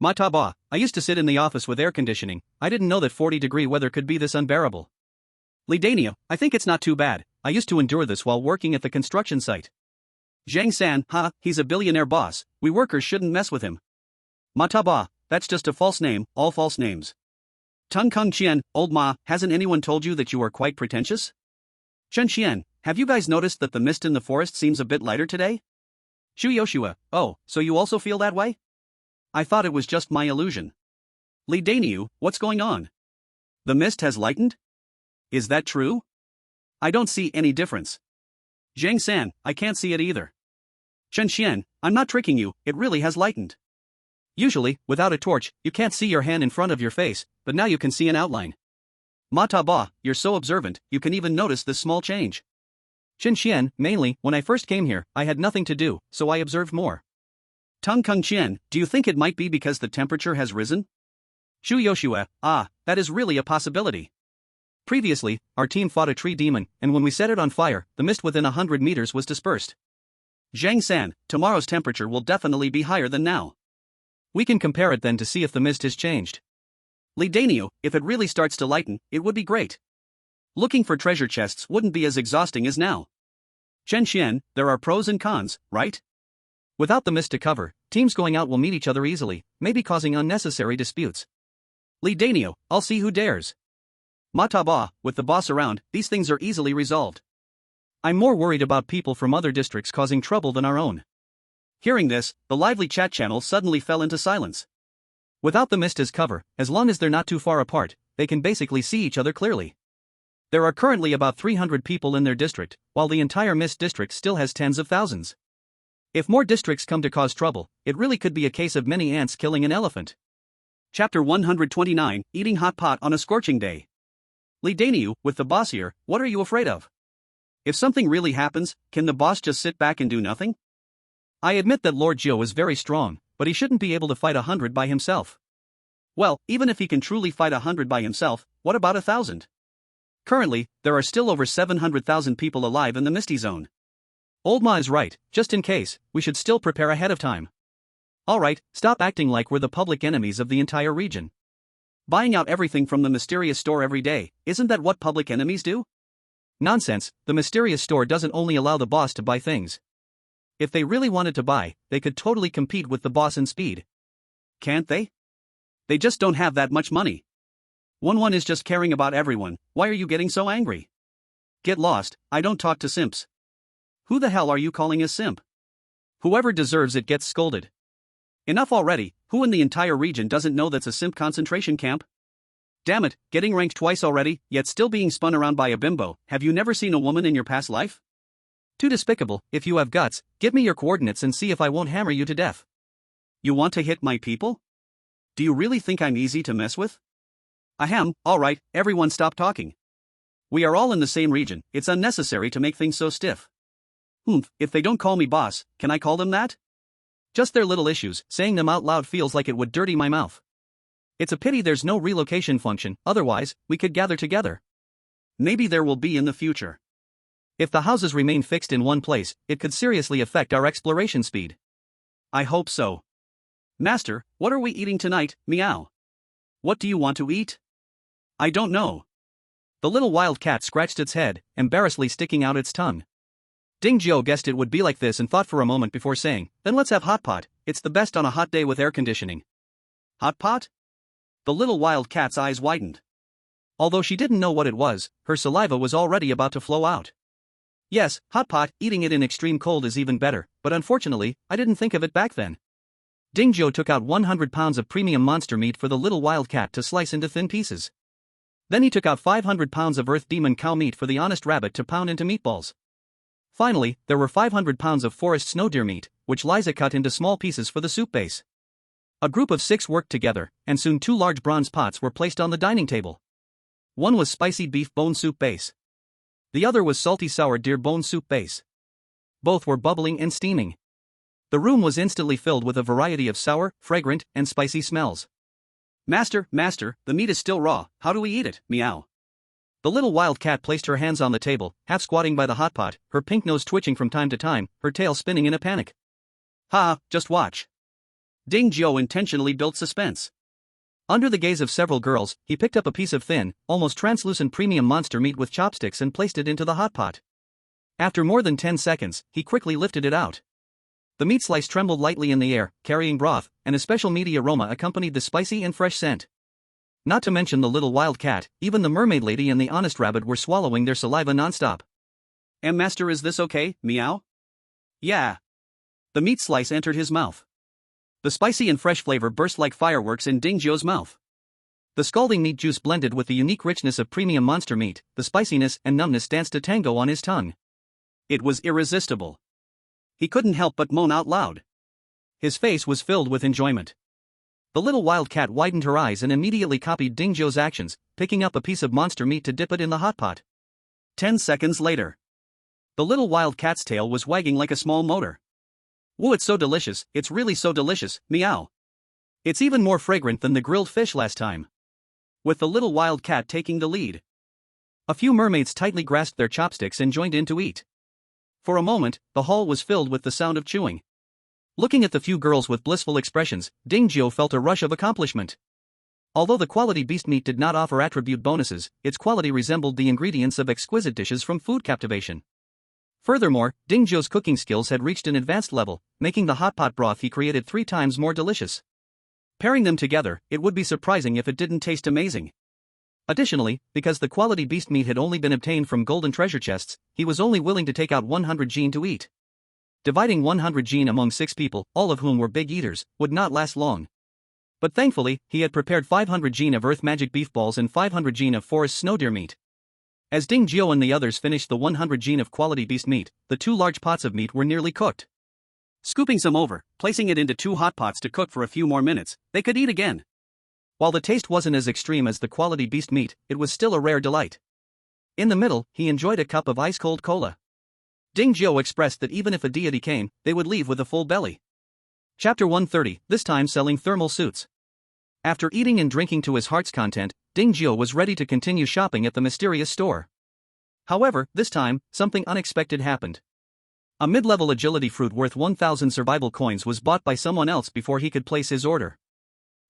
[SPEAKER 1] Mataba, I used to sit in the office with air conditioning, I didn't know that 40-degree weather could be this unbearable. Lidania, I think it's not too bad, I used to endure this while working at the construction site. Zhang San, he's a billionaire boss, we workers shouldn't mess with him. Mataba, that's just a false name, all false names. Tung Kung Qian, old ma, hasn't anyone told you that you are quite pretentious? Chen Qian, have you guys noticed that the mist in the forest seems a bit lighter today? Shu Yoshua, oh, so you also feel that way? I thought it was just my illusion. Li Daniu, what's going on? The mist has lightened? Is that true? I don't see any difference. Zhang San, I can't see it either. Chen Qian, I'm not tricking you, it really has lightened. Usually, without a torch, you can't see your hand in front of your face, but now you can see an outline. Mataba, you're so observant, you can even notice this small change. Chen Qian, mainly, when I first came here, I had nothing to do, so I observed more. Tung Kung Qian, do you think it might be because the temperature has risen? Shu Yoshua, that is really a possibility. Previously, our team fought a tree demon, and when we set it on fire, the mist within 100 meters was dispersed. Zhang San, tomorrow's temperature will definitely be higher than now. We can compare it then to see if the mist has changed. Li Daniu, if it really starts to lighten, it would be great. Looking for treasure chests wouldn't be as exhausting as now. Chen Qian, there are pros and cons, right? Without the mist to cover, teams going out will meet each other easily, maybe causing unnecessary disputes. Li Daniu, I'll see who dares. Mataba, with the boss around, these things are easily resolved. I'm more worried about people from other districts causing trouble than our own. Hearing this, the lively chat channel suddenly fell into silence. Without the mist as cover, as long as they're not too far apart, they can basically see each other clearly. There are currently about 300 people in their district, while the entire mist district still has tens of thousands. If more districts come to cause trouble, it really could be a case of many ants killing an elephant. Chapter 129, Eating Hot Pot on a Scorching Day. Li Daniu, with the boss here, what are you afraid of? If something really happens, can the boss just sit back and do nothing? I admit that Lord Jiu is very strong, but he shouldn't be able to fight 100 by himself. Well, even if he can truly fight 100 by himself, what about 1,000? Currently, there are still over 700,000 people alive in the Misty Zone. Old Ma is right, just in case, we should still prepare ahead of time. Alright, stop acting like we're the public enemies of the entire region. Buying out everything from the mysterious store every day, isn't that what public enemies do? Nonsense, the mysterious store doesn't only allow the boss to buy things. If they really wanted to buy, they could totally compete with the boss in speed. Can't they? They just don't have that much money. One is just caring about everyone, why are you getting so angry? Get lost, I don't talk to simps. Who the hell are you calling a simp? Whoever deserves it gets scolded. Enough already, who in the entire region doesn't know that's a simp concentration camp? Damn it, getting ranked twice already, yet still being spun around by a bimbo, have you never seen a woman in your past life? Too despicable, if you have guts, give me your coordinates and see if I won't hammer you to death. You want to hit my people? Do you really think I'm easy to mess with? Ahem, alright, everyone stop talking. We are all in the same region, it's unnecessary to make things so stiff. If they don't call me boss, can I call them that? Just their little issues, saying them out loud feels like it would dirty my mouth. It's a pity there's no relocation function, otherwise, we could gather together. Maybe there will be in the future. If the houses remain fixed in one place, it could seriously affect our exploration speed. I hope so. Master, what are we eating tonight, meow? What do you want to eat? I don't know. The little wild cat scratched its head, embarrassedly sticking out its tongue. Ding Jiu guessed it would be like this and thought for a moment before saying, then let's have hot pot, it's the best on a hot day with air conditioning. Hot pot? The little wild cat's eyes widened. Although she didn't know what it was, her saliva was already about to flow out. Yes, hot pot, eating it in extreme cold is even better, but unfortunately, I didn't think of it back then. Ding Jiu took out 100 pounds of premium monster meat for the little wild cat to slice into thin pieces. Then he took out 500 pounds of earth demon cow meat for the honest rabbit to pound into meatballs. Finally, there were 500 pounds of forest snow deer meat, which Liza cut into small pieces for the soup base. A group of 6 worked together, and soon 2 large bronze pots were placed on the dining table. One was spicy beef bone soup base. The other was salty sour deer bone soup base. Both were bubbling and steaming. The room was instantly filled with a variety of sour, fragrant, and spicy smells.
[SPEAKER 2] Master, the meat is still raw, how do we eat it, meow?
[SPEAKER 1] The little wild cat placed her hands on the table, half squatting by the hot pot, her pink nose twitching from time to time, her tail spinning in a panic.
[SPEAKER 2] Ha, just watch. Ding Jiao intentionally built suspense.
[SPEAKER 1] Under the gaze of several girls, he picked up a piece of thin, almost translucent premium monster meat with chopsticks and placed it into the hot pot. After more than 10 seconds, he quickly lifted it out. The meat slice trembled lightly in the air, carrying broth, and a special meaty aroma accompanied the spicy and fresh scent. Not to mention the little wild cat, even the mermaid lady and the honest rabbit were swallowing their saliva nonstop.
[SPEAKER 2] Master, is this okay, meow? Yeah. The meat slice entered his mouth. The spicy and fresh flavor burst like fireworks in Ding Jiao's mouth.
[SPEAKER 1] The scalding meat juice blended with the unique richness of premium monster meat, the spiciness and numbness danced a tango on his tongue.
[SPEAKER 2] It was irresistible. He couldn't help but moan out loud.
[SPEAKER 1] His face was filled with enjoyment. The little wild cat widened her eyes and immediately copied Ding Jiao's actions, picking up a piece of monster meat to dip it in the hot pot.
[SPEAKER 2] 10 seconds later. The little wild cat's tail was wagging like a small motor. Woo, it's so delicious, it's really so delicious, meow.
[SPEAKER 1] It's even more fragrant than the grilled fish last time.
[SPEAKER 2] With the little wild cat taking the lead.
[SPEAKER 1] A few mermaids tightly grasped their chopsticks and joined in to eat. For a moment, the hall was filled with the sound of chewing. Looking at the few girls with blissful expressions, Ding Jiao felt a rush of accomplishment. Although the quality beast meat did not offer attribute bonuses, its quality resembled the ingredients of exquisite dishes from Food Captivation. Furthermore, Ding Jiao's cooking skills had reached an advanced level, making the hot pot broth he created 3 times more delicious. Pairing them together, it would be surprising if it didn't taste amazing. Additionally, because the quality beast meat had only been obtained from golden treasure chests, he was only willing to take out 100 jin to eat. Dividing 100 jin among 6 people, all of whom were big eaters, would not last long. But thankfully, he had prepared 500 jin of earth magic beef balls and 500 jin of forest snow deer meat. As Ding Jiao and the others finished the 100 jin of quality beast meat, the 2 large pots of meat were nearly cooked.
[SPEAKER 2] Scooping some over, placing it into 2 hot pots to cook for a few more minutes, they could eat again.
[SPEAKER 1] While the taste wasn't as extreme as the quality beast meat, it was still a rare delight. In the middle, he enjoyed a cup of ice-cold cola. Ding Jiao expressed that even if a deity came, they would leave with a full belly. Chapter 130, this time selling thermal suits. After eating and drinking to his heart's content, Ding Jiao was ready to continue shopping at the mysterious store. However, this time, something unexpected happened. A mid-level agility fruit worth 1,000 survival coins was bought by someone else before he could place his order.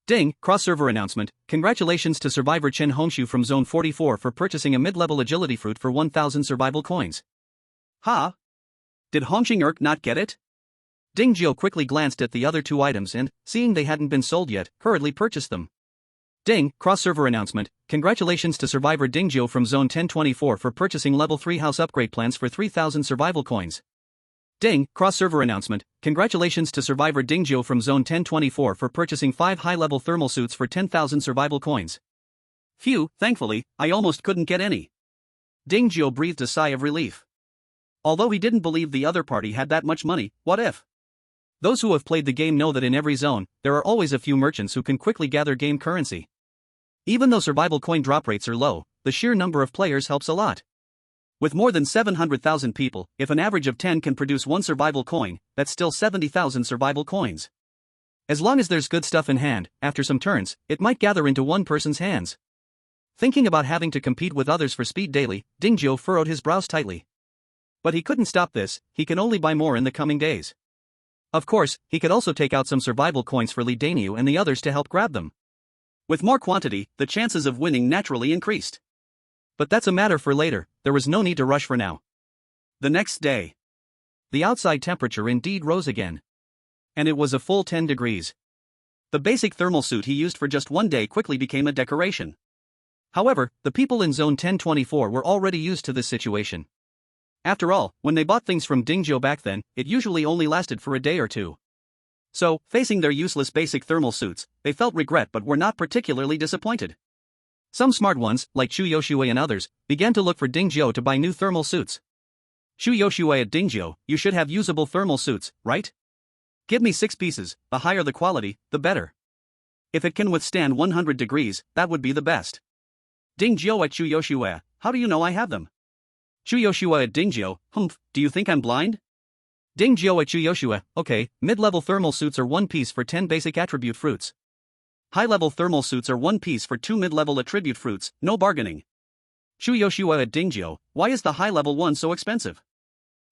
[SPEAKER 1] Ding, cross-server announcement, congratulations to survivor Chen Hongshu from Zone 44 for purchasing a mid-level agility fruit for 1,000 survival coins.
[SPEAKER 2] Ha? Did Hongxing not get it?
[SPEAKER 1] Ding Jiao quickly glanced at the other 2 items and, seeing they hadn't been sold yet, hurriedly purchased them. Ding, cross-server announcement, congratulations to survivor Ding Jiao from Zone 1024 for purchasing level 3 house upgrade plans for 3,000 survival coins. Ding, cross-server announcement, congratulations to survivor Ding Jiao from Zone 1024 for purchasing 5 high-level thermal suits for 10,000 survival coins.
[SPEAKER 2] Phew, thankfully, I almost couldn't get any.
[SPEAKER 1] Ding Jiao breathed a sigh of relief. Although he didn't believe the other party had that much money, what if? Those who have played the game know that in every zone, there are always a few merchants who can quickly gather game currency. Even though survival coin drop rates are low, the sheer number of players helps a lot. With more than 700,000 people, if an average of 10 can produce 1 survival coin, that's still 70,000 survival coins. As long as there's good stuff in hand, after some turns, it might gather into one person's hands. Thinking about having to compete with others for speed daily, Ding Jiao furrowed his brows tightly. But he couldn't stop this, he can only buy more in the coming days. Of course, he could also take out some survival coins for Li Daniu and the others to help grab them.
[SPEAKER 2] With more quantity, the chances of winning naturally increased.
[SPEAKER 1] But that's a matter for later, there was no need to rush for now.
[SPEAKER 2] The next day.
[SPEAKER 1] The outside temperature indeed rose again. And it was a full 10 degrees.
[SPEAKER 2] The basic thermal suit he used for just 1 day quickly became a decoration.
[SPEAKER 1] However, the people in Zone 1024 were already used to this situation.
[SPEAKER 2] After all, when they bought things from Ding Jiao back then, it usually only lasted for a day or 2. So, facing their useless basic thermal suits, they felt regret but were not particularly disappointed.
[SPEAKER 1] Some smart ones, like Xu Yoshue and others, began to look for Ding Jiao to buy new thermal suits.
[SPEAKER 2] Xu Yoshue at Ding Jiao, you should have usable thermal suits, right? Give me 6 pieces, the higher the quality, the better. If it can withstand 100 degrees, that would be the best. Ding Jiao at Xu Yoshue, how do you know I have them? Xu Yoshue at Ding Jiao, do you think I'm blind?
[SPEAKER 1] Ding Jiao at Xu Yoshue, okay, mid-level thermal suits are 1 piece for 10 basic attribute fruits.
[SPEAKER 2] High-level thermal suits are one piece for 2 mid-level attribute fruits, no bargaining. Chu Yoshua at Dingjio, why is the high-level one so expensive?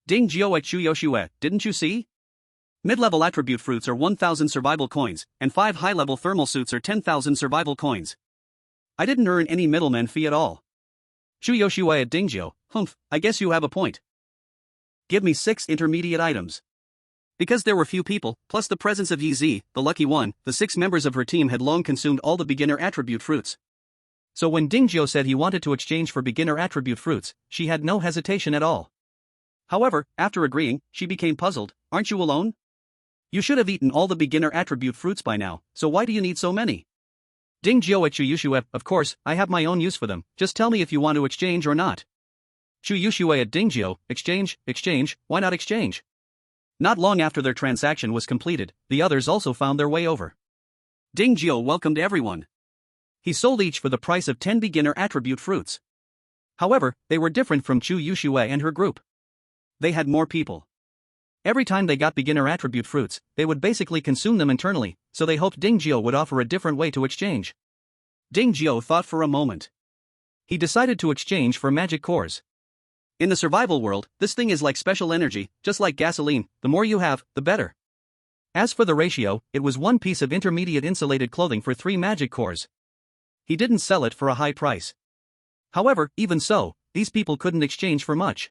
[SPEAKER 2] Dingjio at Chu Yoshua, didn't you see? Mid-level attribute fruits are 1,000 survival coins, and 5 high-level thermal suits are 10,000 survival coins. I didn't earn any middleman fee at all. Chu Yoshua at Dingjio, humph, I guess you have a point. Give me 6 intermediate items. Because there were few people, plus the presence of Yi Zi, the lucky one, the 6 members of her team had long consumed all the beginner attribute fruits. So when Dingjio said he wanted to exchange for beginner attribute fruits, she had no hesitation at all. However, after agreeing, she became puzzled. Aren't you alone? You should have eaten all the beginner attribute fruits by now, so why do you need so many? Dingjio at Chu Yushue, of course, I have my own use for them, just tell me if you want to exchange or not. Chu Yushue at Dingjio, exchange, why not exchange? Not long after their transaction was completed, the others also found their way over. Dingjio welcomed everyone. He sold each for the price of 10 beginner attribute fruits. However, they were different from Chu Yushue and her group. They had more people. Every time they got beginner attribute fruits, they would basically consume them internally, so they hoped Dingjio would offer a different way to exchange. Dingjio thought for a moment. He decided to exchange for magic cores. In the survival world, this thing is like special energy, just like gasoline, the more you have, the better. As for the ratio, it was 1 piece of intermediate insulated clothing for 3 magic cores. He didn't sell it for a high price. However, even so, these people couldn't exchange for much.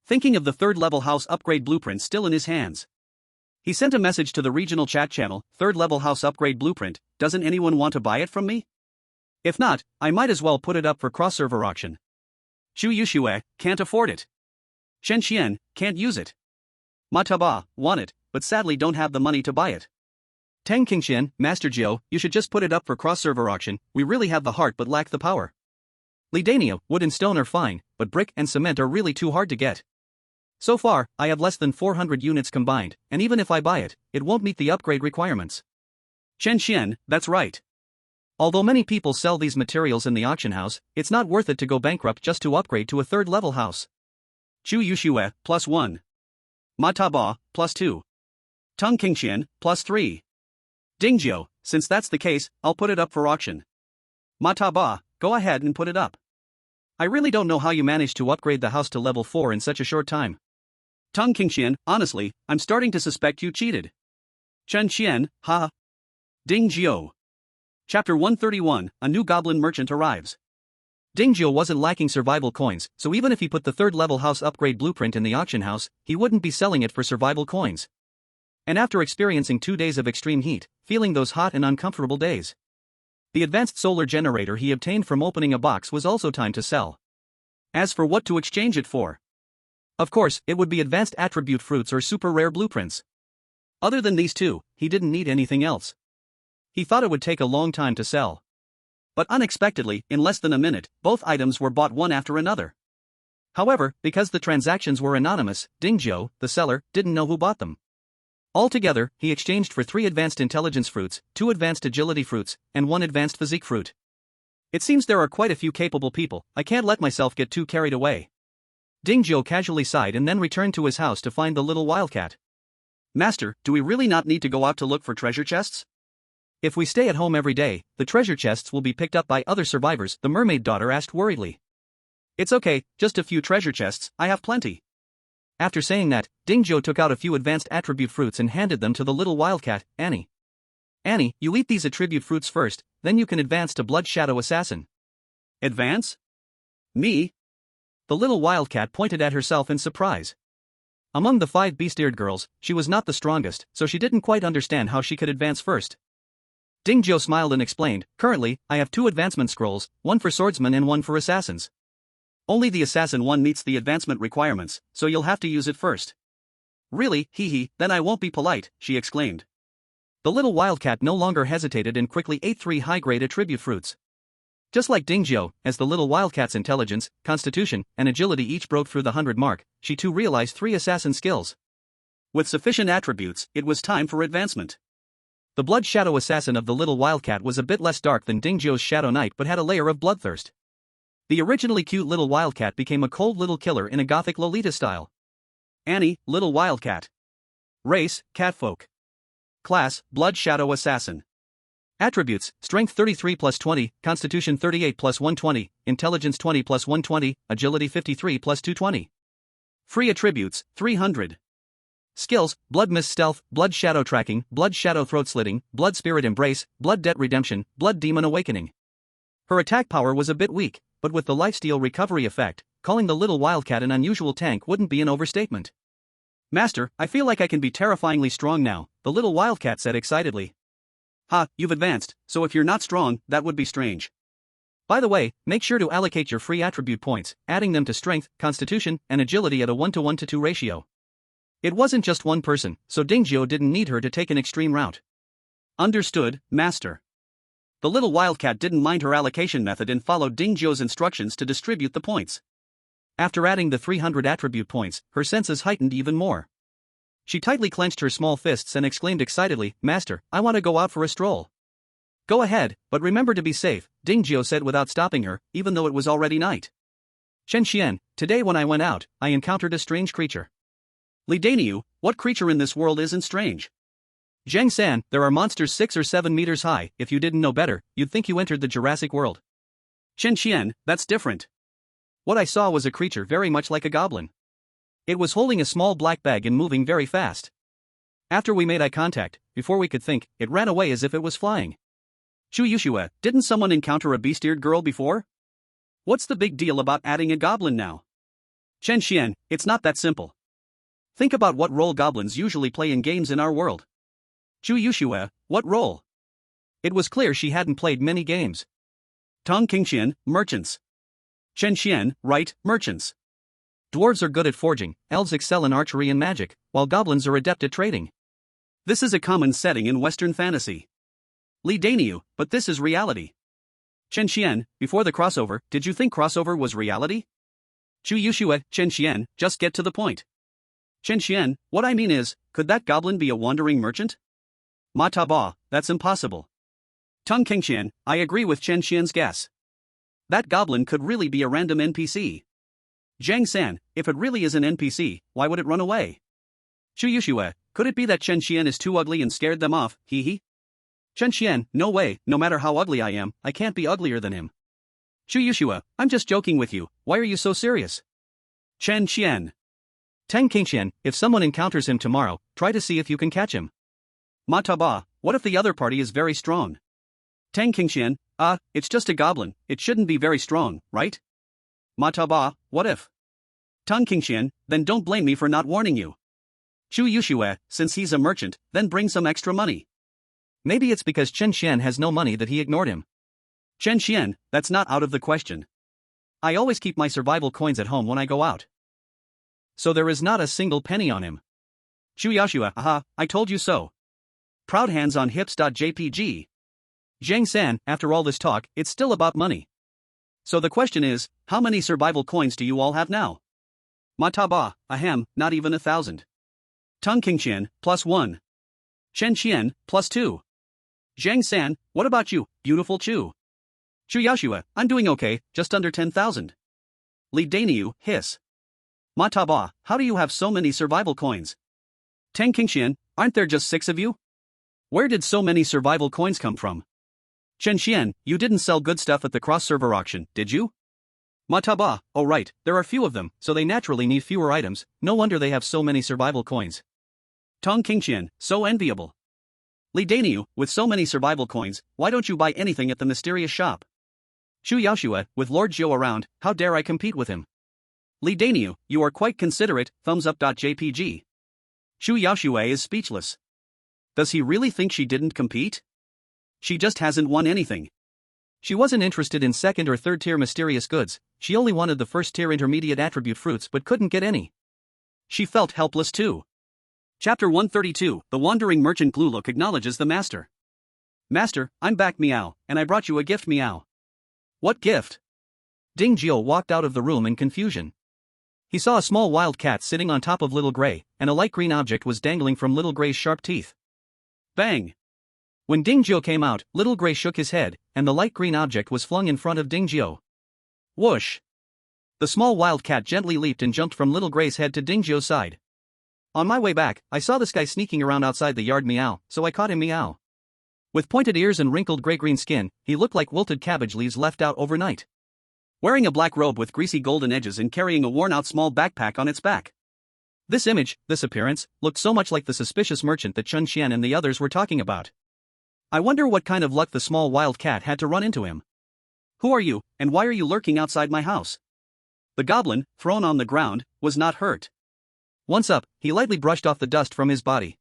[SPEAKER 2] Thinking of the 3rd level house upgrade blueprint still in his hands, he sent a message to the regional chat channel, 3rd level house upgrade blueprint, doesn't anyone want to buy it from me? If not, I might as well put it up for cross-server auction. Chu Yushue, can't afford it. Shen Xian, can't use it. Mataba, want it, but sadly don't have the money to buy it. Teng Qingxian, Master Jiu, you should just put it up for cross-server auction, we really have the heart but lack the power. Lidania, wood and stone are fine, but brick and cement are really too hard to get. So far, I have less than 400 units combined, and even if I buy it, it won't meet the upgrade requirements. Chen Xian, that's right. Although many people sell these materials in the auction house, it's not worth it to go bankrupt just to upgrade to a 3rd level house. Chu Yushue, +1. Mataba, +2. Teng Qingxian, +3. Dingjio, since that's the case, I'll put it up for auction. Mataba, go ahead and put it up. I really don't know how you managed to upgrade the house to level 4 in such a short time. Teng Qingxian, honestly, I'm starting to suspect you cheated. Chen Xian, ha. Dingjio. Chapter 131, a new goblin merchant arrives. Dingjio wasn't lacking survival coins, so even if he put the 3rd level house upgrade blueprint in the auction house, he wouldn't be selling it for survival coins. And after experiencing 2 days of extreme heat, feeling those hot and uncomfortable days, the advanced solar generator he obtained from opening a box was also time to sell. As for what to exchange it for, of course, it would be advanced attribute fruits or super rare blueprints. Other than these two, he didn't need anything else. He thought it would take a long time to sell. But unexpectedly, in less than a minute, both items were bought one after another. However, because the transactions were anonymous, Dingjio, the seller, didn't know who bought them. Altogether, he exchanged for 3 advanced intelligence fruits, 2 advanced agility fruits, and 1 advanced physique fruit. It seems there are quite a few capable people, I can't let myself get too carried away. Dingjio casually sighed and then returned to his house to find the little wildcat. Master, do we really not need to go out to look for treasure chests? If we stay at home every day, the treasure chests will be picked up by other survivors, the mermaid daughter asked worriedly. It's okay, just a few treasure chests, I have plenty. After saying that, Dingjio took out a few advanced attribute fruits and handed them to the little wildcat, Annie. Annie, you eat these attribute fruits first, then you can advance to Blood Shadow Assassin. Advance? Me? The little wildcat pointed at herself in surprise. Among the 5 beast-eared girls, she was not the strongest, so she didn't quite understand how she could advance first. Dingjio smiled and explained, currently, I have 2 advancement scrolls, 1 for swordsmen and 1 for assassins. Only the assassin one meets the advancement requirements, so you'll have to use it first. Really, hee, then I won't be polite, she exclaimed. The little wildcat no longer hesitated and quickly ate 3 high-grade attribute fruits. Just like Dingjio, as the little wildcat's intelligence, constitution, and agility each broke through the 100 mark, she too realized 3 assassin skills. With sufficient attributes, it was time for advancement. The Blood Shadow Assassin of the little wildcat was a bit less dark than Dingjio's Shadow Knight but had a layer of bloodthirst. The originally cute little wildcat became a cold little killer in a gothic Lolita style. Annie, little wildcat. Race, catfolk. Class, Blood Shadow Assassin.
[SPEAKER 1] Attributes: Strength 33 plus 20, Constitution 38 plus 120, Intelligence 20 plus 120, Agility 53 plus 220. Free attributes: 300. Skills: Blood Mist Stealth, Blood Shadow Tracking, Blood Shadow Throat Slitting, Blood Spirit Embrace, Blood Debt Redemption, Blood Demon Awakening. Her attack power was a bit weak, but with the lifesteal recovery effect, calling the little wildcat an unusual tank wouldn't be an overstatement. Master, I feel like I can be terrifyingly strong now, the little wildcat said excitedly. Ha, you've advanced, so if you're not strong, that would be strange. By the way, make sure to allocate your free attribute points, adding them to strength, constitution, and agility at a 1:1:2 ratio. It wasn't just one person, so Dingjio didn't need her to take an extreme route. Understood, Master. The little wildcat didn't mind her allocation method and followed Dingjio's instructions to distribute the points. After adding the 300 attribute points, her senses heightened even more. She tightly clenched her small fists and exclaimed excitedly, Master, I want to go out for a stroll. Go ahead, but remember to be safe, Dingjio said without stopping her, even though it was already night. Chen Xian, today when I went out, I encountered a strange creature. Li Daniu, what creature in this world isn't strange? Zhang San, there are monsters 6 or 7 meters high, if you didn't know better, you'd think you entered the Jurassic world. Chen Xian, that's different. What I saw was a creature very much like a goblin. It was holding a small black bag and moving very fast. After we made eye contact, before we could think, it ran away as if it was flying. Chu Yushue, didn't someone encounter a beast-eared girl before? What's the big deal about adding a goblin now? Chen Xian, it's not that simple. Think about what role goblins usually play in games in our world. Chu Yushue, what role? It was clear she hadn't played many games. Tong Qingxian, merchants. Chen Xian, right, merchants. Dwarves are good at forging, elves excel in archery and magic, while goblins are adept at trading. This is a common setting in Western fantasy. Li Daniu, but this is reality. Chen Xian, before the crossover, did you think crossover was reality? Chu Yushue, Chen Xian, just get to the point. Chen Xian, what I mean is, could that goblin be a wandering merchant? Ma Taba, that's impossible. Tong Qingxian, I agree with Chen Xian's guess. That goblin could really be a random NPC. Zhang San, if it really is an NPC, why would it run away? Chu Yushue, could it be that Chen Xian is too ugly and scared them off, hee hee? Chen Xian, no way, no matter how ugly I am, I can't be uglier than him. Chu Yushue, I'm just joking with you, why are you so serious? Chen Xian. Teng Qingxian, if someone encounters him tomorrow, try to see if you can catch him. Ma Taba, what if the other party is very strong? Teng Qingxian, it's just a goblin, it shouldn't be very strong, right? Ma Taba, what if? Tong Qingxian, then don't blame me for not warning you. Chu Yushue, since he's a merchant, then bring some extra money. Maybe it's because Chen Xian has no money that he ignored him. Chen Xian, that's not out of the question. I always keep my survival coins at home when I go out. So there is not a single penny on him. Chu Yushue, aha, I told you so. Proud hands on hips.jpg. Zhang San, after all this talk, it's still about money. So the question is, how many survival coins do you all have now? Ma Taba, ahem, not even 1,000. Tong Qingxian, +1. Chen Xian, +2. Zhang San, what about you, beautiful Chu? Chu Yushue, I'm doing okay, just under 10,000. Li Daniu, hiss. Ma Taba, how do you have so many survival coins? Teng Qingxian, aren't there just 6 of you? Where did so many survival coins come from? Chen Xian, you didn't sell good stuff at the cross-server auction, did you? Ma Taba, oh right, there are few of them, so they naturally need fewer items, no wonder they have so many survival coins. Tong Qingxian, so enviable. Li Daniu, with so many survival coins, why don't you buy anything at the mysterious shop? Chu Yushue, with Lord Zhou around, how dare I compete with him? Li Daniu, you are quite considerate, thumbs up.jpg. Chu Yushue is speechless. Does he really think she didn't compete? She just hasn't won anything. She wasn't interested in second or third tier mysterious goods, she only wanted the first tier intermediate attribute fruits but couldn't get any. She felt helpless too. Chapter 132, The Wandering Merchant Gluluk acknowledges the master. Master, I'm back meow, and I brought you a gift meow. What gift? Dingjio walked out of the room in confusion. He saw a small wild cat sitting on top of Little Gray, and a light green object was dangling from Little Gray's sharp teeth. Bang! When Dingjio came out, Little Gray shook his head, and the light green object was flung in front of Dingjio. Whoosh! The small wild cat gently leaped and jumped from Little Gray's head to Dingjio's side. On my way back, I saw this guy sneaking around outside the yard meow, so I caught him meow. With pointed ears and wrinkled gray-green skin, he looked like wilted cabbage leaves left out overnight.
[SPEAKER 2] Wearing a black robe with greasy golden edges and carrying a worn-out small backpack on its back.
[SPEAKER 1] This appearance, looked so much like the suspicious merchant that Chun Xian and the others were talking about. I wonder what kind of luck the small wild cat had to run into him.
[SPEAKER 2] Who are you, and why are you lurking outside my house? The goblin, thrown on the ground, was not hurt.
[SPEAKER 1] Once up, he lightly brushed off the dust from his body.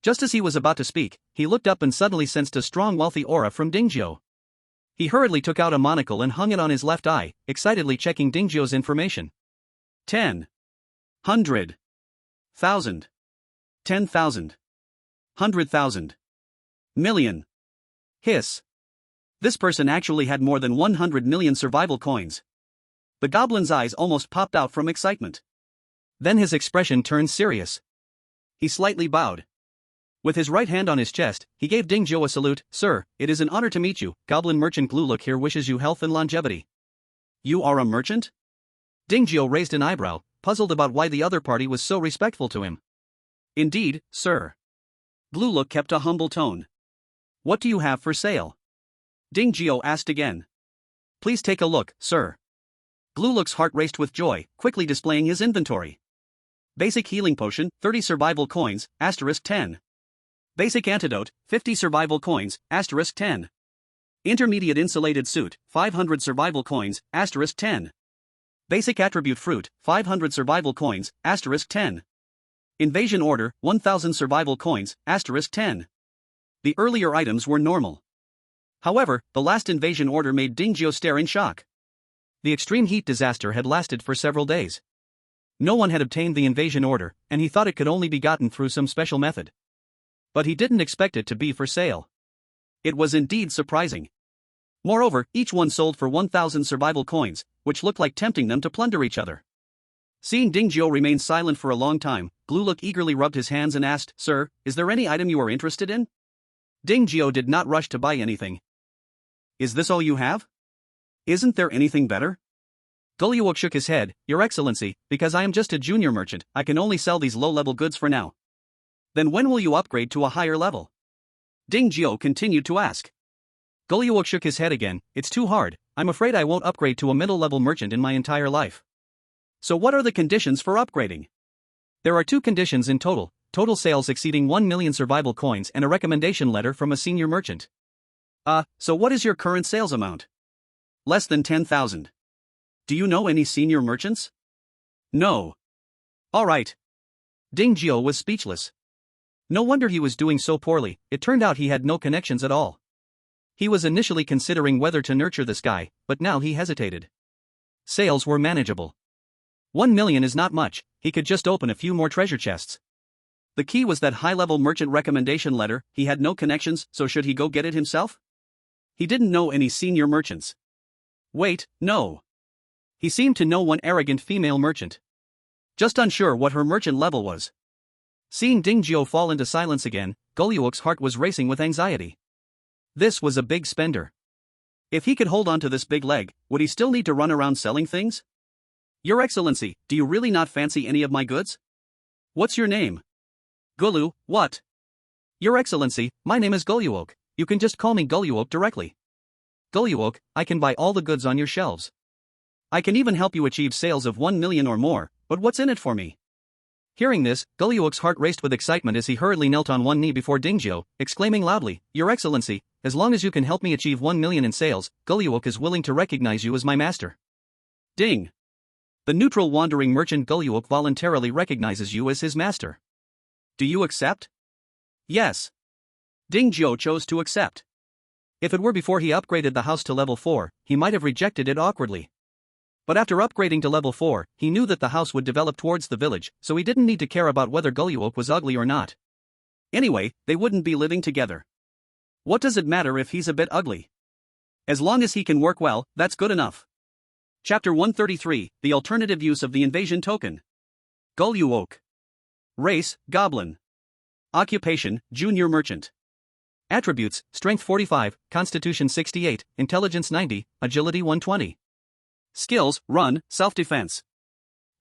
[SPEAKER 1] Just as he was about to speak, he looked up and suddenly sensed a strong wealthy aura from Dingzhou. He hurriedly took out a monocle and hung it on his left eye, excitedly checking Dingzhou's information.
[SPEAKER 2] 10. 100. 1,000. 10,000. 100,000. Million.
[SPEAKER 1] Hiss.
[SPEAKER 2] This person actually had more than 100 million survival coins. The goblin's eyes almost popped out from excitement.
[SPEAKER 1] Then his expression turned serious.
[SPEAKER 2] He slightly bowed.
[SPEAKER 1] With his right hand on his chest, he gave Dingzhou a salute. Sir, it is an honor to meet you. Goblin merchant Gluluk here wishes you health and longevity.
[SPEAKER 2] You are a merchant?
[SPEAKER 1] Dingzhou raised an eyebrow, puzzled about why the other party was so respectful to him.
[SPEAKER 2] Indeed, sir. Gluluk kept a humble tone. What do you have for sale? Dingzhou asked again.
[SPEAKER 1] Please take a look, sir.
[SPEAKER 2] Gluluk's heart raced with joy, quickly displaying his inventory. Basic healing potion, 30 survival coins, *10. Basic antidote, 50 survival coins, *10. Intermediate insulated suit, 500 survival coins, *10. Basic attribute fruit, 500 survival coins, *10. Invasion order, 1000 survival coins, *10. The earlier items were normal. However, the last invasion order made Dingzhou stare in shock.
[SPEAKER 1] The extreme heat disaster had lasted for several days. No one had obtained the invasion order, and he thought it could only be gotten through some special method. But he didn't expect it to be for sale.
[SPEAKER 2] It was indeed surprising. Moreover, each one sold for 1,000 survival coins, which looked like tempting them to plunder each other. Seeing Dingzhou remain silent for a long time, Gluluk eagerly rubbed his hands and asked, Sir, is there any item you are interested in? Dingzhou did not rush to buy anything. Is this all you have? Isn't there anything better?
[SPEAKER 1] Gluluk shook his head. Your Excellency, because I am just a junior merchant, I can only sell these low-level goods for now.
[SPEAKER 2] Then when will you upgrade to a higher level? Dingzhou continued to ask.
[SPEAKER 1] Gluluk shook his head again. It's too hard. I'm afraid I won't upgrade to a middle-level merchant in my entire life.
[SPEAKER 2] So what are the conditions for upgrading?
[SPEAKER 1] There are 2 conditions in total: total sales exceeding 1 million survival coins and a recommendation letter from a senior merchant.
[SPEAKER 2] So what is your current sales amount? Less than 10,000. Do you know any senior merchants? No.
[SPEAKER 1] All right. Dingzhou was speechless. No wonder he was doing so poorly. It turned out he had no connections at all. He was initially considering whether to nurture this guy, but now he hesitated. Sales were manageable. 1 million is not much, he could just open a few more treasure chests.
[SPEAKER 2] The key was that high-level merchant recommendation letter. He had no connections, so should he go get it himself? He didn't know any senior merchants. Wait, no.
[SPEAKER 1] He seemed to know one arrogant female merchant. Just unsure what her merchant level was. Seeing Dingzhou fall into silence again, Gluluk's heart was racing with anxiety. This was a big spender.
[SPEAKER 2] If he could hold on to this big leg, would he still need to run around selling things? Your Excellency, do you really not fancy any of my goods? What's your name?
[SPEAKER 1] Gulu, what? Your Excellency, my name is Gluluk. You can just call me Gluluk directly. Gluluk, I can buy all the goods on your shelves. I can even help you achieve sales of 1 million or more, but what's in it for me? Hearing this, Gluluk's heart raced with excitement as he hurriedly knelt on one knee before Dingzhou, exclaiming loudly, Your Excellency, as long as you can help me achieve 1 million in sales, Gluluk is willing to recognize you as my master.
[SPEAKER 2] Ding! The neutral wandering merchant Gluluk voluntarily recognizes you as his master. Do you accept? Yes. Dingzhou chose to accept.
[SPEAKER 1] If it were before he upgraded the house to level 4, he might have rejected it awkwardly. But after upgrading to level 4, he knew that the house would develop towards the village, so he didn't need to care about whether Gluluk was ugly or not.
[SPEAKER 2] Anyway, they wouldn't be living together. What does it matter if he's a bit ugly? As long as he can work well, that's good enough. Chapter 133, The Alternative Use of the Invasion Token. Gluluk. Race, Goblin. Occupation, Junior Merchant.
[SPEAKER 1] Attributes, Strength 45, Constitution 68, Intelligence 90, Agility 120.
[SPEAKER 2] Skills, Run, Self-Defense.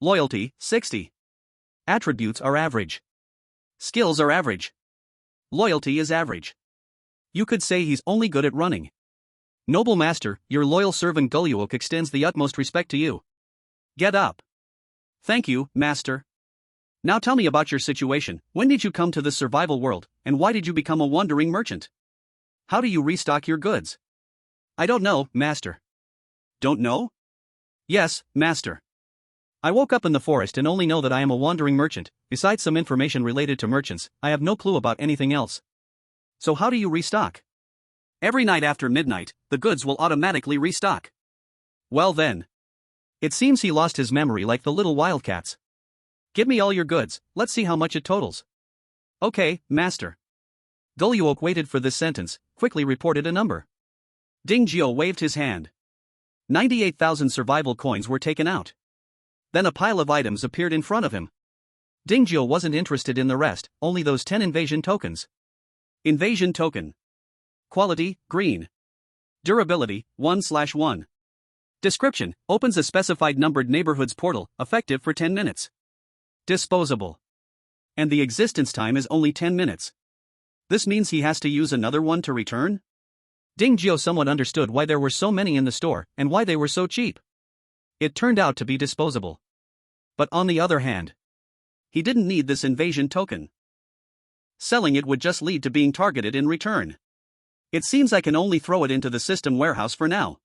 [SPEAKER 2] Loyalty, 60. Attributes are average. Skills are average. Loyalty is average. You could say he's only good at running. Noble master, your loyal servant Gulyuok extends the utmost respect to you. Get up. Thank you, master. Now tell me about your situation. When did you come to this survival world, and why did you become a wandering merchant? How do you restock your goods? I don't know, master. Don't know? Yes, master. I woke up in the forest and only know that I am a wandering merchant. Besides some information related to merchants, I have no clue about anything else. So how do you restock? Every night after midnight, the goods will automatically restock. Well then. It seems he lost his memory like the little wildcats. Give me all your goods, let's see how much it totals. Okay, master. Gulyuok waited for this sentence, quickly reported a number. Ding Gio waved his hand. 98,000 survival coins were taken out. Then a pile of items appeared in front of him. Ding Gio wasn't interested in the rest, only those 10 invasion tokens. Invasion token. Quality, green. Durability, 1/1. Description, opens a specified numbered neighborhoods portal, effective for 10 minutes. Disposable. And the existence time is only 10 minutes. This means he has to use another one to return? Ding Gio somewhat understood why there were so many in the store, and why they were so cheap. It turned out to be disposable. But on the other hand, he didn't need this invasion token. Selling it would just lead to being targeted in return. It seems I can only throw it into the system warehouse for now.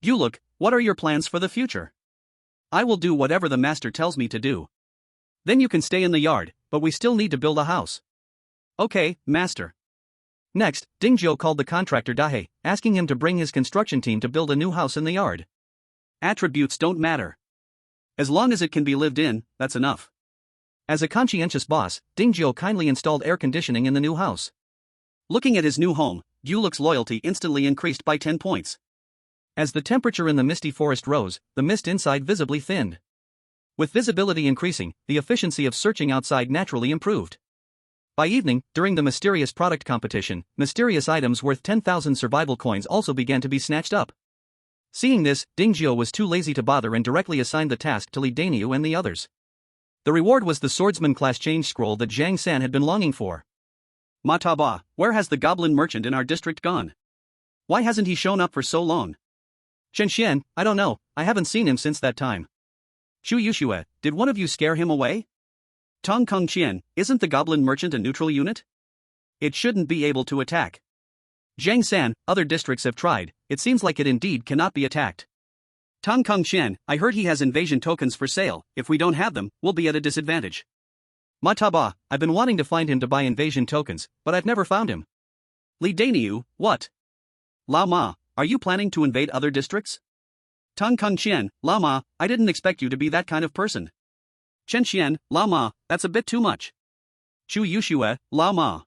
[SPEAKER 2] Gulyuok, what are your plans for the future? I will do whatever the master tells me to do. Then you can stay in the yard, but we still need to build a house. Okay, master. Next, Ding Gio called the contractor Dahe, asking him to bring his construction team to build a new house in the yard. Attributes don't matter. As long as it can be lived in, that's enough. As a conscientious boss, Ding Gio kindly installed air conditioning in the new house. Looking at his new home, Gulyuok's loyalty instantly increased by 10 points. As the temperature in the misty forest rose, the mist inside visibly thinned. With visibility increasing, the efficiency of searching outside naturally improved. By evening, during the mysterious product competition, mysterious items worth 10,000 survival coins also began to be snatched up. Seeing this, Ding Gio was too lazy to bother and directly assigned the task to Li Daniu and the others. The reward was the swordsman class change scroll that Zhang San had been longing for. Mataba, where has the goblin merchant in our district gone? Why hasn't he shown up for so long? Chen Xian, I don't know, I haven't seen him since that time. Shu Yushue, did one of you scare him away? Tong Kong Qian, isn't the goblin merchant a neutral unit? It shouldn't be able to attack. Zhang San, other districts have tried, it seems like it indeed cannot be attacked. Tong Kong Qian, I heard he has invasion tokens for sale, if we don't have them, we'll be at a disadvantage. Mataba, I've been wanting to find him to buy invasion tokens, but I've never found him. Li Daniu, what? Lao Ma, are you planning to invade other districts? Tong Kong Qian, Lao Ma, I didn't expect you to be that kind of person. Chen Xian, Lao Ma, that's a bit too much. Chu Yushue, Lao Ma.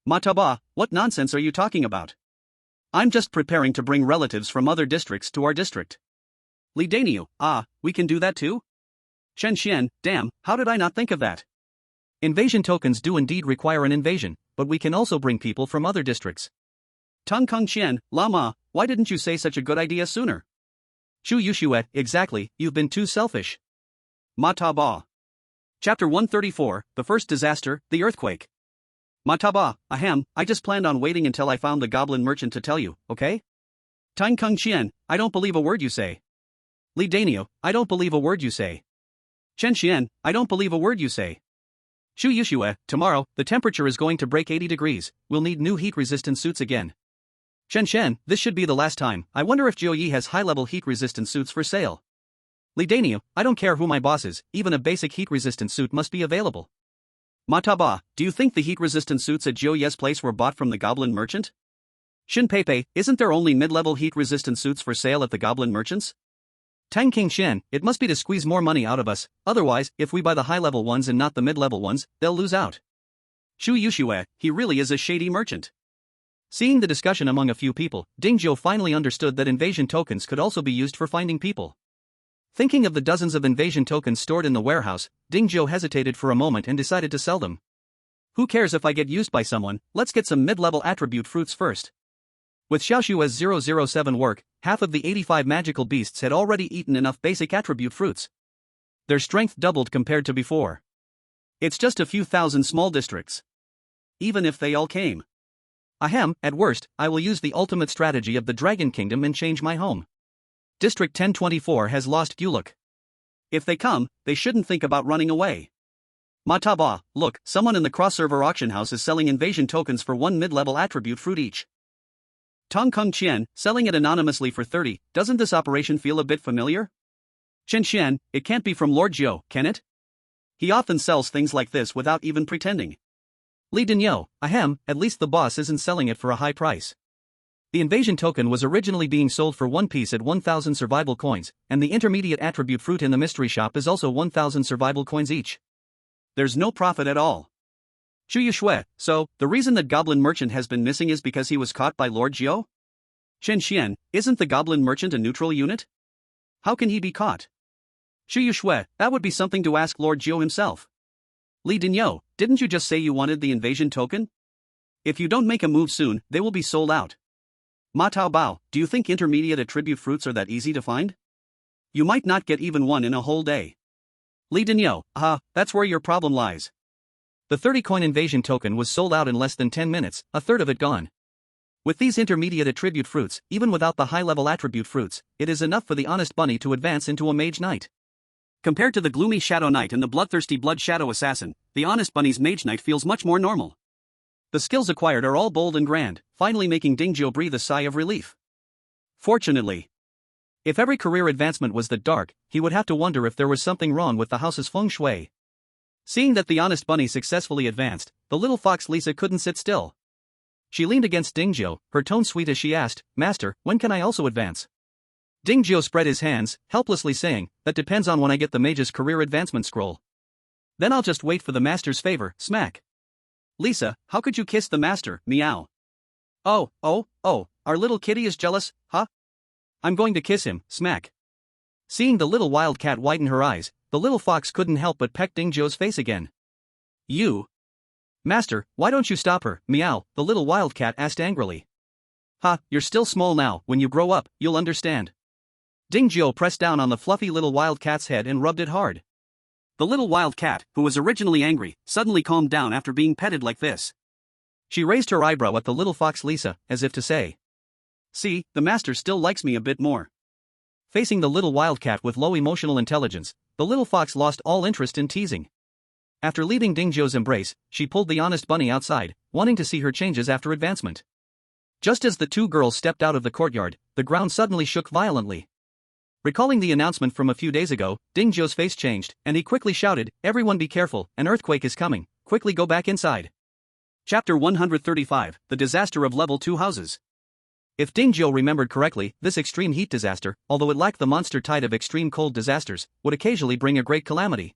[SPEAKER 2] Mataba, what nonsense are you talking about? I'm just preparing to bring relatives from other districts to our district. Li Daniu, we can do that too? Chen Xian, damn, how did I not think of that? Invasion tokens do indeed require an invasion, but we can also bring people from other districts. Tong Kong Qian, Lao Ma, why didn't you say such a good idea sooner? Chu Yushue, exactly, you've been too selfish. Mataba. Chapter 134, The First Disaster, the Earthquake. Mataba, ahem, I just planned on waiting until I found the goblin merchant to tell you, okay? Tong Kong Qian, I don't believe a word you say. Li Daniu, I don't believe a word you say. Chen Xian, I don't believe a word you say. Shu Yushue, tomorrow, the temperature is going to break 80 degrees, we'll need new heat-resistant suits again. Chen Xian, this should be the last time, I wonder if Jiu Yi has high-level heat-resistant suits for sale. Li Daniu, I don't care who my boss is, even a basic heat-resistant suit must be available. Mataba, do you think the heat-resistant suits at Jiu Yi's place were bought from the goblin merchant? Shin Peipei, isn't there only mid-level heat-resistant suits for sale at the goblin merchants? Tang King Shen, it must be to squeeze more money out of us, otherwise, if we buy the high-level ones and not the mid-level ones, they'll lose out. Shu Yushue, he really is a shady merchant. Seeing the discussion among a few people, Ding Gio finally understood that invasion tokens could also be used for finding people. Thinking of the dozens of invasion tokens stored in the warehouse, Ding Gio hesitated for a moment and decided to sell them. Who cares if I get used by someone, let's get some mid-level attribute fruits first. With Xiaoshua's 007 work, half of the 85 magical beasts had already eaten enough basic attribute fruits. Their strength doubled compared to before. It's just a few thousand small districts. Even if they all came.
[SPEAKER 1] Ahem, at worst, I will use the ultimate strategy of the Dragon Kingdom and change my home. District 1024 has lost Guluk.
[SPEAKER 2] If they come, they shouldn't think about running away. Mataba, look, someone in the cross-server auction house is selling invasion tokens for 1 mid-level attribute fruit each. Tong Kung Qian, selling it anonymously for 30, doesn't this operation feel a bit familiar? Chen Xian, it can't be from Lord Jiu, can it? He often sells things like this without even pretending.
[SPEAKER 1] Li Dinyo, ahem, at least the boss isn't selling it for a high price. The invasion token was originally being sold for 1 piece at 1,000 survival coins, and the intermediate attribute fruit in the mystery shop is also 1,000 survival coins each.
[SPEAKER 2] There's no profit at all. Chu Yushui, so, the reason that Goblin Merchant has been missing is because he was caught by Lord Jiu? Chen Xian, isn't the Goblin Merchant a neutral unit? How can he be caught? Chu Yushui, that would be something to ask Lord Jiu himself. Li Dinyo, didn't you just say you wanted the invasion token? If you don't make a move soon, they will be sold out. Ma Tao Bao, do you think intermediate attribute fruits are that easy to find? You might not get even one in a whole day. Li Dinyo, that's where your problem lies.
[SPEAKER 1] The 30-coin invasion token was sold out in less than 10 minutes, a third of it gone. With these intermediate attribute fruits, even without the high-level attribute fruits, it is enough for the honest bunny to advance into a mage knight.
[SPEAKER 2] Compared to the gloomy Shadow Knight and the bloodthirsty Blood Shadow Assassin, the honest bunny's mage knight feels much more normal. The skills acquired are all bold and grand, finally making Dingzhou breathe a sigh of relief. Fortunately, if every career advancement was that dark, he would have to wonder if there was something wrong with the house's feng shui. Seeing that the honest bunny successfully advanced, the little fox Lisa couldn't sit still. She leaned against Dingzhou, her tone sweet as she asked, "Master, when can I also advance?" Dingzhou spread his hands, helplessly saying, "That depends on when I get the mage's career advancement scroll. Then I'll just wait for the master's favor, smack." Lisa, how could you kiss the master, meow? Oh, our little kitty is jealous, huh?
[SPEAKER 1] I'm going to kiss him, smack. Seeing the little wildcat widen her eyes, the little fox couldn't help but peck Dingzhou's face again. "You? Master, why don't you stop her, meow?" the little wildcat asked angrily. You're still small now, when you grow up, you'll understand." Dingzhou pressed down on the fluffy little wildcat's head and rubbed it hard.
[SPEAKER 2] The little wildcat, who was originally angry, suddenly calmed down after being petted like this.
[SPEAKER 1] She raised her eyebrow at the little fox Lisa, as if to say,
[SPEAKER 2] "See, the master still likes me a bit more."
[SPEAKER 1] Facing the little wildcat with low emotional intelligence, the little fox lost all interest in teasing. After leaving Dingzhou's embrace, she pulled the honest bunny outside, wanting to see her changes after advancement. Just as the two girls stepped out of the courtyard, the ground suddenly shook violently. Recalling the announcement from a few days ago, Dingzhou's face changed, and he quickly shouted, "Everyone be careful, an earthquake is coming, quickly go back inside."
[SPEAKER 2] Chapter 135, The Disaster of Level 2 Houses.
[SPEAKER 1] If Dingzhou remembered correctly, this extreme heat disaster, although it lacked the monster tide of extreme cold disasters, would occasionally bring a great calamity.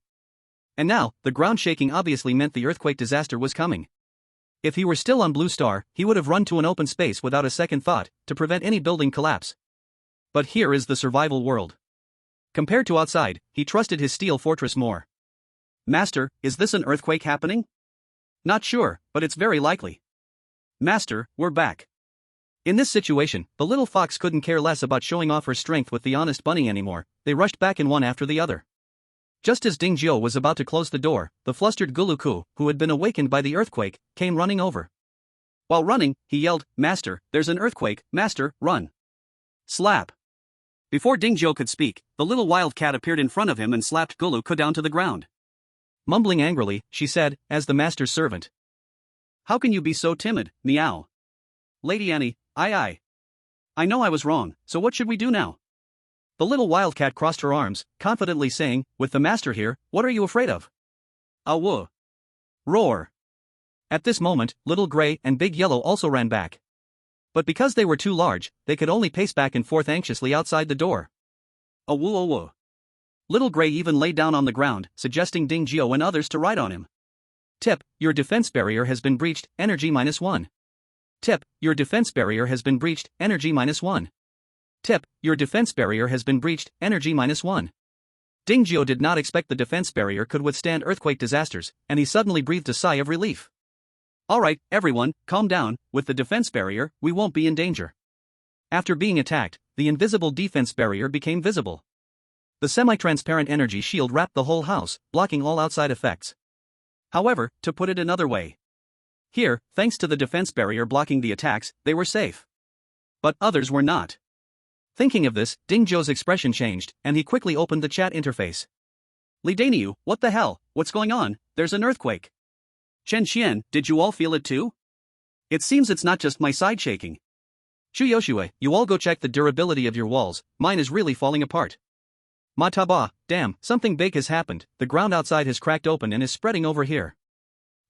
[SPEAKER 1] And now, the ground shaking obviously meant the earthquake disaster was coming. If he were still on Blue Star, he would have run to an open space without a second thought, to prevent any building collapse. But here is the survival world. Compared to outside, he trusted his steel fortress more.
[SPEAKER 2] "Master, is this an earthquake happening?"
[SPEAKER 1] "Not sure, but it's very likely."
[SPEAKER 2] "Master, we're back."
[SPEAKER 1] In this situation, the little fox couldn't care less about showing off her strength with the honest bunny anymore. They rushed back in one after the other. Just as Dingzhou was about to close the door, the flustered Guluku, who had been awakened by the earthquake, came running over.
[SPEAKER 2] While running, he yelled, "Master, there's an earthquake, master, run." Slap. Before Dingzhou could speak, the little wildcat appeared in front of him and slapped Guluku down to the ground.
[SPEAKER 1] Mumbling angrily, she said, as the master's servant,
[SPEAKER 2] "How can you be so timid, meow? Lady Annie, I know I was wrong, so what should we do now?"
[SPEAKER 1] The little wildcat crossed her arms, confidently saying, "With the master here, what are you afraid of?"
[SPEAKER 2] Woo.
[SPEAKER 1] Roar. At this moment, Little Gray and Big Yellow also ran back. But because they were too large, they could only pace back and forth anxiously outside the door.
[SPEAKER 2] Woo.
[SPEAKER 1] Little Gray even lay down on the ground, suggesting Dingzhou and others to ride on him. Tip, your defense barrier has been breached, energy -1. Tip, your defense barrier has been breached, energy -1. Tip, your defense barrier has been breached, energy -1. Dingzhou did not expect the defense barrier could withstand earthquake disasters, and he suddenly breathed a sigh of relief.
[SPEAKER 2] "Alright, everyone, calm down, with the defense barrier, we won't be in danger."
[SPEAKER 1] After being attacked, the invisible defense barrier became visible. The semi-transparent energy shield wrapped the whole house, blocking all outside effects. However, to put it another way,
[SPEAKER 2] Here, thanks to the defense barrier blocking the attacks, they were safe. But others were not.
[SPEAKER 1] Thinking of this, Ding Zhuo's expression changed, and he quickly opened the chat interface.
[SPEAKER 2] Li Daniu, what the hell, what's going on? There's an earthquake. Chen Xian, did you all feel it too? It seems it's not just my side shaking.
[SPEAKER 1] Shu Yoshue, you all go check the durability of your walls, mine is really falling apart. Ma Taba, damn, something big has happened, the ground outside has cracked open and is spreading over here.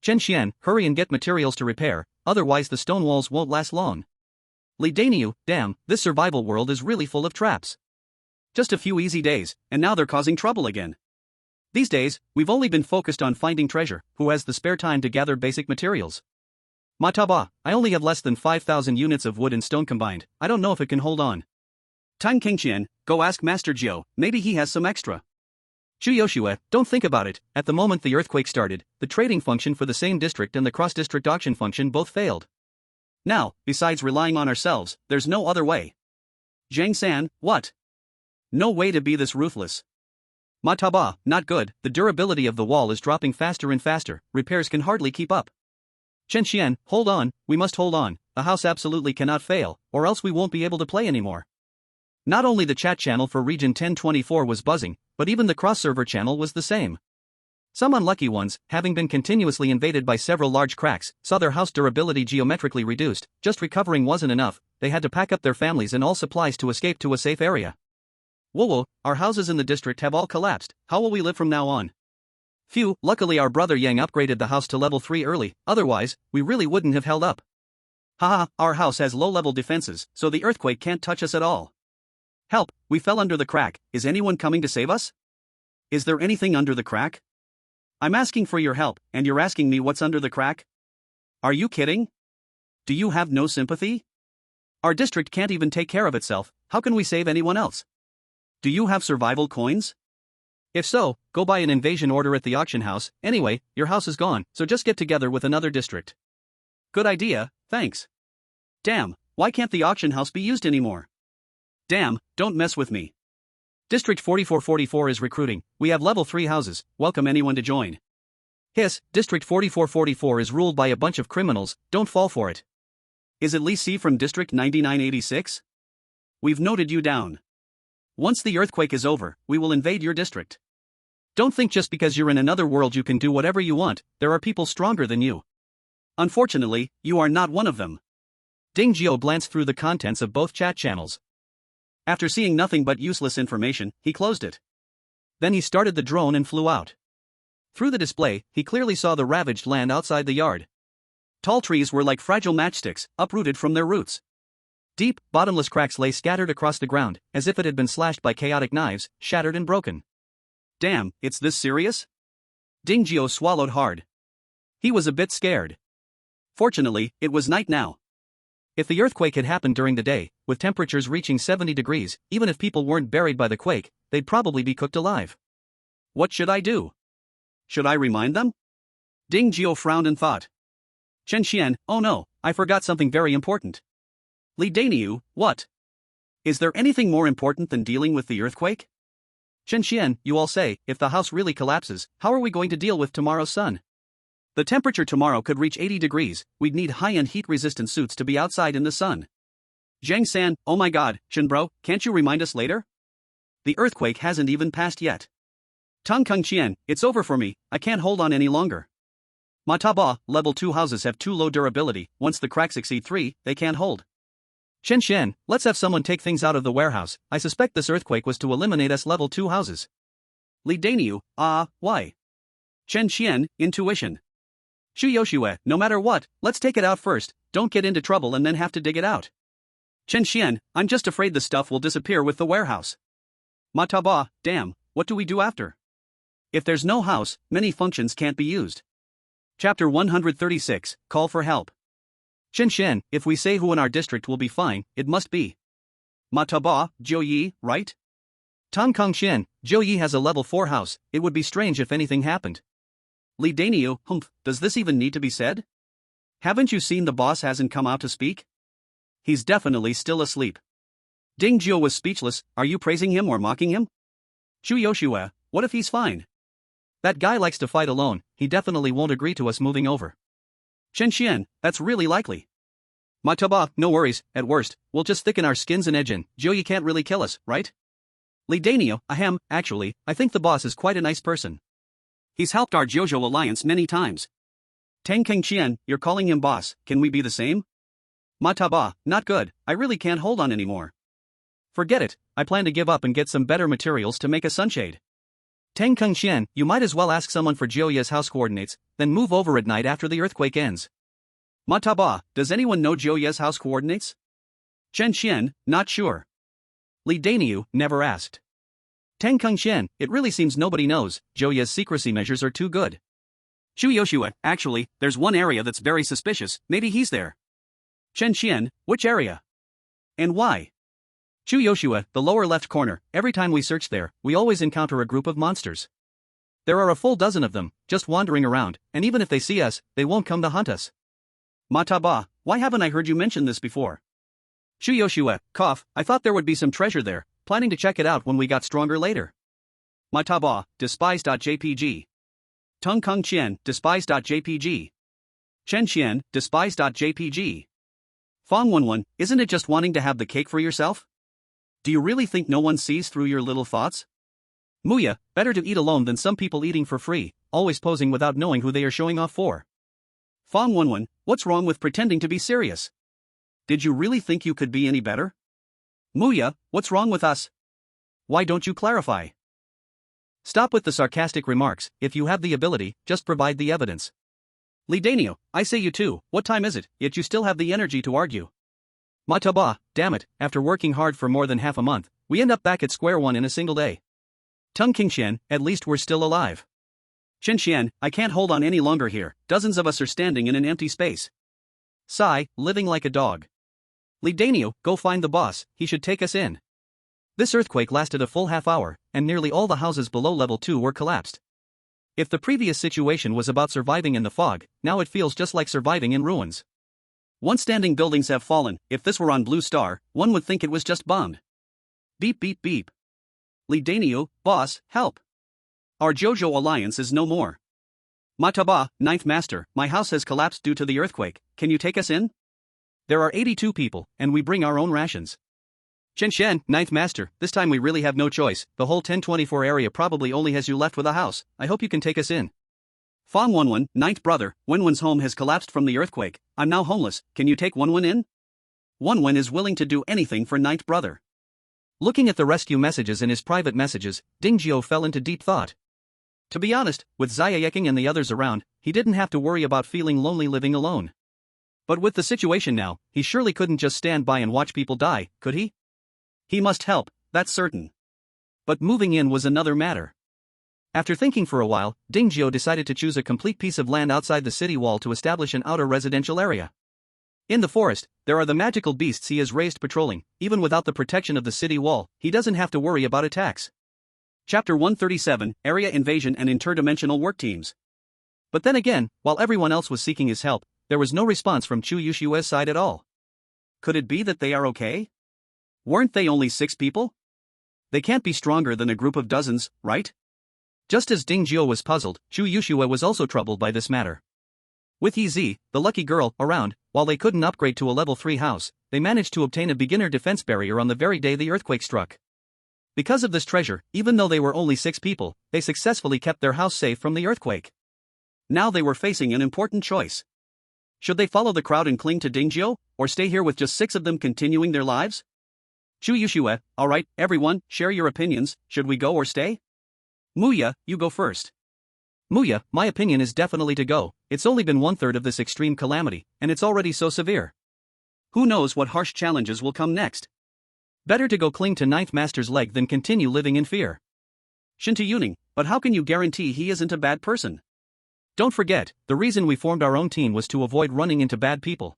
[SPEAKER 1] Chen Xian, hurry and get materials to repair, otherwise the stone walls won't last long. Li Daniu, damn, this survival world is really full of traps.
[SPEAKER 2] Just a few easy days, and now they're causing trouble again. These days, we've only been focused on finding treasure, who has the spare time to gather basic materials?
[SPEAKER 1] Ma Taba, I only have less than 5,000 units of wood and stone combined, I don't know if it can hold on.
[SPEAKER 2] Tang Qingqian, go ask Master Jiu, maybe he has some extra.
[SPEAKER 1] Shu Yoshue, don't think about it, at the moment the earthquake started, the trading function for the same district and the cross-district auction function both failed.
[SPEAKER 2] Now, besides relying on ourselves, there's no other way. Zhang San, what? No way to be this ruthless.
[SPEAKER 1] Ma Taba, not good, the durability of the wall is dropping faster and faster, repairs can hardly keep up. Chen Xian, hold on, we must hold on, the house absolutely cannot fail, or else we won't be able to play anymore. Not only the chat channel for Region 1024 was buzzing, but even the cross-server channel was the same. Some unlucky ones, having been continuously invaded by several large cracks, saw their house durability geometrically reduced, just recovering wasn't enough, they had to pack up their families and all supplies to escape to a safe area. Whoa, our houses in the district have all collapsed, how will we live from now on? Phew, luckily our brother Yang upgraded the house to level 3 early, otherwise, we really wouldn't have held up.
[SPEAKER 2] Haha, our house has low-level defenses, so the earthquake can't touch us at all. Help, we fell under the crack, is anyone coming to save us? Is there anything under the crack? I'm asking for your help, and you're asking me what's under the crack? Are you kidding? Do you have no sympathy? Our district can't even take care of itself, how can we save anyone else? Do you have survival coins? If so, go buy an invasion order at the auction house, anyway, your house is gone, so just get together with another district. Good idea, thanks. Damn, why can't the auction house be used anymore? Damn, don't mess with me.
[SPEAKER 1] District 4444 is recruiting, we have level 3 houses, welcome anyone to join. Hiss, District 4444 is ruled by a bunch of criminals, don't fall for it.
[SPEAKER 2] Is it Li Si from District 9986? We've noted you down. Once the earthquake is over, we will invade your district.
[SPEAKER 1] Don't think just because you're in another world you can do whatever you want, there are people stronger than you.
[SPEAKER 2] Unfortunately, you are not one of them.
[SPEAKER 1] Ding Zhuo glanced through the contents of both chat channels.
[SPEAKER 2] After seeing nothing but useless information, he closed it.
[SPEAKER 1] Then he started the drone and flew out. Through the display, he clearly saw the ravaged land outside the yard.
[SPEAKER 2] Tall trees were like fragile matchsticks, uprooted from their roots.
[SPEAKER 1] Deep, bottomless cracks lay scattered across the ground, as if it had been slashed by chaotic knives, shattered and broken.
[SPEAKER 2] Damn, it's this serious? Ding Zhuo swallowed hard. He was a bit scared. Fortunately, it was night now.
[SPEAKER 1] If the earthquake had happened during the day, with temperatures reaching 70 degrees, even if people weren't buried by the quake, they'd probably be cooked alive.
[SPEAKER 2] What should I do? Should I remind them? Ding Zhuo frowned and thought. Chen Xian, oh no, I forgot something very important. Li Daniu, what? Is there anything more important than dealing with the earthquake?
[SPEAKER 1] Chen Xian, you all say, if the house really collapses, how are we going to deal with tomorrow's sun?
[SPEAKER 2] The temperature tomorrow could reach 80 degrees, we'd need high-end heat-resistant suits to be outside in the sun. Zhang San, oh my god, Shen bro, can't you remind us later? The earthquake hasn't even passed yet. Tang Qingqian, it's over for me, I can't hold on any longer. Ma Taba, level 2 houses have too low durability, once the cracks exceed 3, they can't hold.
[SPEAKER 1] Chen Xian, let's have someone take things out of the warehouse, I suspect this earthquake was to eliminate us level 2 houses.
[SPEAKER 2] Li Daniu, why? Chen Xian, intuition. Shu Yoshue, no matter what, let's take it out first, don't get into trouble and then have to dig it out. Chen Xian, I'm just afraid the stuff will disappear with the warehouse. Ma Taba, damn, what do we do after? If there's no house, many functions can't be used. Chapter 136, Call for Help.
[SPEAKER 1] Chen Xian, if we say who in our district will be fine, it must be
[SPEAKER 2] Ma Taba, Zhou Yi, right?
[SPEAKER 1] Tang Qingqian, Zhou Yi has a level 4 house, it would be strange if anything happened.
[SPEAKER 2] Li Daniu, does this even need to be said? Haven't you seen the boss hasn't come out to speak? He's definitely still asleep. Ding Zhuo was speechless, are you praising him or mocking him? Shu Yoshue, what if he's fine?
[SPEAKER 1] That guy likes to fight alone, he definitely won't agree to us moving over.
[SPEAKER 2] Chen Xian, that's really likely. Ma Taba, no worries, at worst, we'll just thicken our skins and edge in. Joey can't really kill us, right? Li Danio, ahem, actually, I think the boss is quite a nice person. He's helped our Jojo alliance many times. Tang Kengqian, you're calling him boss, can we be the same? Ma Taba, not good, I really can't hold on anymore. Forget it, I plan to give up and get some better materials to make a sunshade. Tang Kengqian, you might as well ask someone for Jioya's house coordinates, then move over at night after the earthquake ends. Ma Taba, does anyone know Jioya's house coordinates? Chen Xian, not sure. Li Daniu, never asked. Tang Kengqian, it really seems nobody knows, Jioya's secrecy measures are too good. Chu Yoshua, actually, there's one area that's very suspicious, maybe he's there. Chen Xian, which area? And why? Chu Yoshua, the lower left corner, every time we search there, we always encounter a group of monsters. There are a full dozen of them, just wandering around, and even if they see us, they won't come to hunt us. Ma Taba, why haven't I heard you mention this before? Chu Yoshua, cough, I thought there would be some treasure there, planning to check it out when we got stronger later. Ma Taba, despise.jpg. Tung Kung Qian, despise.jpg. Chen Xian, despise.jpg. Fong Wenwen, isn't it just wanting to have the cake for yourself? Do you really think no one sees through your little thoughts? Muya, better to eat alone than some people eating for free, always posing without knowing who they are showing off for. Fong Wenwen, what's wrong with pretending to be serious? Did you really think you could be any better? Muya, what's wrong with us? Why don't you clarify? Stop with the sarcastic remarks, if you have the ability, just provide the evidence. Li Danio, I say you too, what time is it, yet you still have the energy to argue. Ma Taba, damn it, after working hard for more than half a month, we end up back at square one in a single day. Tung Kingxian, at least we're still alive. Chen Xian, I can't hold on any longer here, dozens of us are standing in an empty space. Sai, living like a dog. Li Danio, go find the boss, he should take us in. This earthquake lasted a full half hour, and nearly all the houses below level 2 were collapsed. If the previous situation was about surviving in the fog, now it feels just like surviving in ruins. Once standing buildings have fallen, if this were on Blue Star, one would think it was just bombed. Beep beep beep. Li Danio, boss, help. Our Jojo alliance is no more. Ma Taba, Ninth Master, my house has collapsed due to the earthquake, can you take us in? There are 82 people, and we bring our own rations. Chen Xian, Ninth Master, this time we really have no choice, the whole 1024 area probably only has you left with a house, I hope you can take us in. Fong Wenwen, Ninth Brother, Wenwen's home has collapsed from the earthquake, I'm now homeless, can you take Wenwen in? Wenwen is willing to do anything for Ninth Brother. Looking at the rescue messages in his private messages, Ding Jiao fell into deep thought. To be honest, with Xia Yeking and the others around, he didn't have to worry about feeling lonely living alone. But with the situation now, he surely couldn't just stand by and watch people die, could he? He must help, that's certain. But moving in was another matter. After thinking for a while, Ding Jiao decided to choose a complete piece of land outside the city wall to establish an outer residential area. In the forest, there are the magical beasts he has raised patrolling, even without the protection of the city wall, he doesn't have to worry about attacks. Chapter 137, Area Invasion and Interdimensional Work Teams. But then again, while everyone else was seeking his help, there was no response from Chu Yushua's side at all. Could it be that they are okay? Weren't they only 6 people? They can't be stronger than a group of dozens, right? Just as Ding Jiao was puzzled, Chu Yushua was also troubled by this matter. With Yi Zi, the lucky girl, around, while they couldn't upgrade to a level 3 house, they managed to obtain a beginner defense barrier on the very day the earthquake struck. Because of this treasure, even though they were only 6 people, they successfully kept their house safe from the earthquake. Now they were facing an important choice. Should they follow the crowd and cling to Ding Jiao, or stay here with just 6 of them continuing their lives? Chu Yushua, alright, everyone, share your opinions, should we go or stay? Muya, you go first. Muya, my opinion is definitely to go, it's only been 1/3 of this extreme calamity, and it's already so severe. Who knows what harsh challenges will come next? Better to go cling to Ninth Master's leg than continue living in fear. Shinta Yuning, but how can you guarantee he isn't a bad person? Don't forget, the reason we formed our own team was to avoid running into bad people.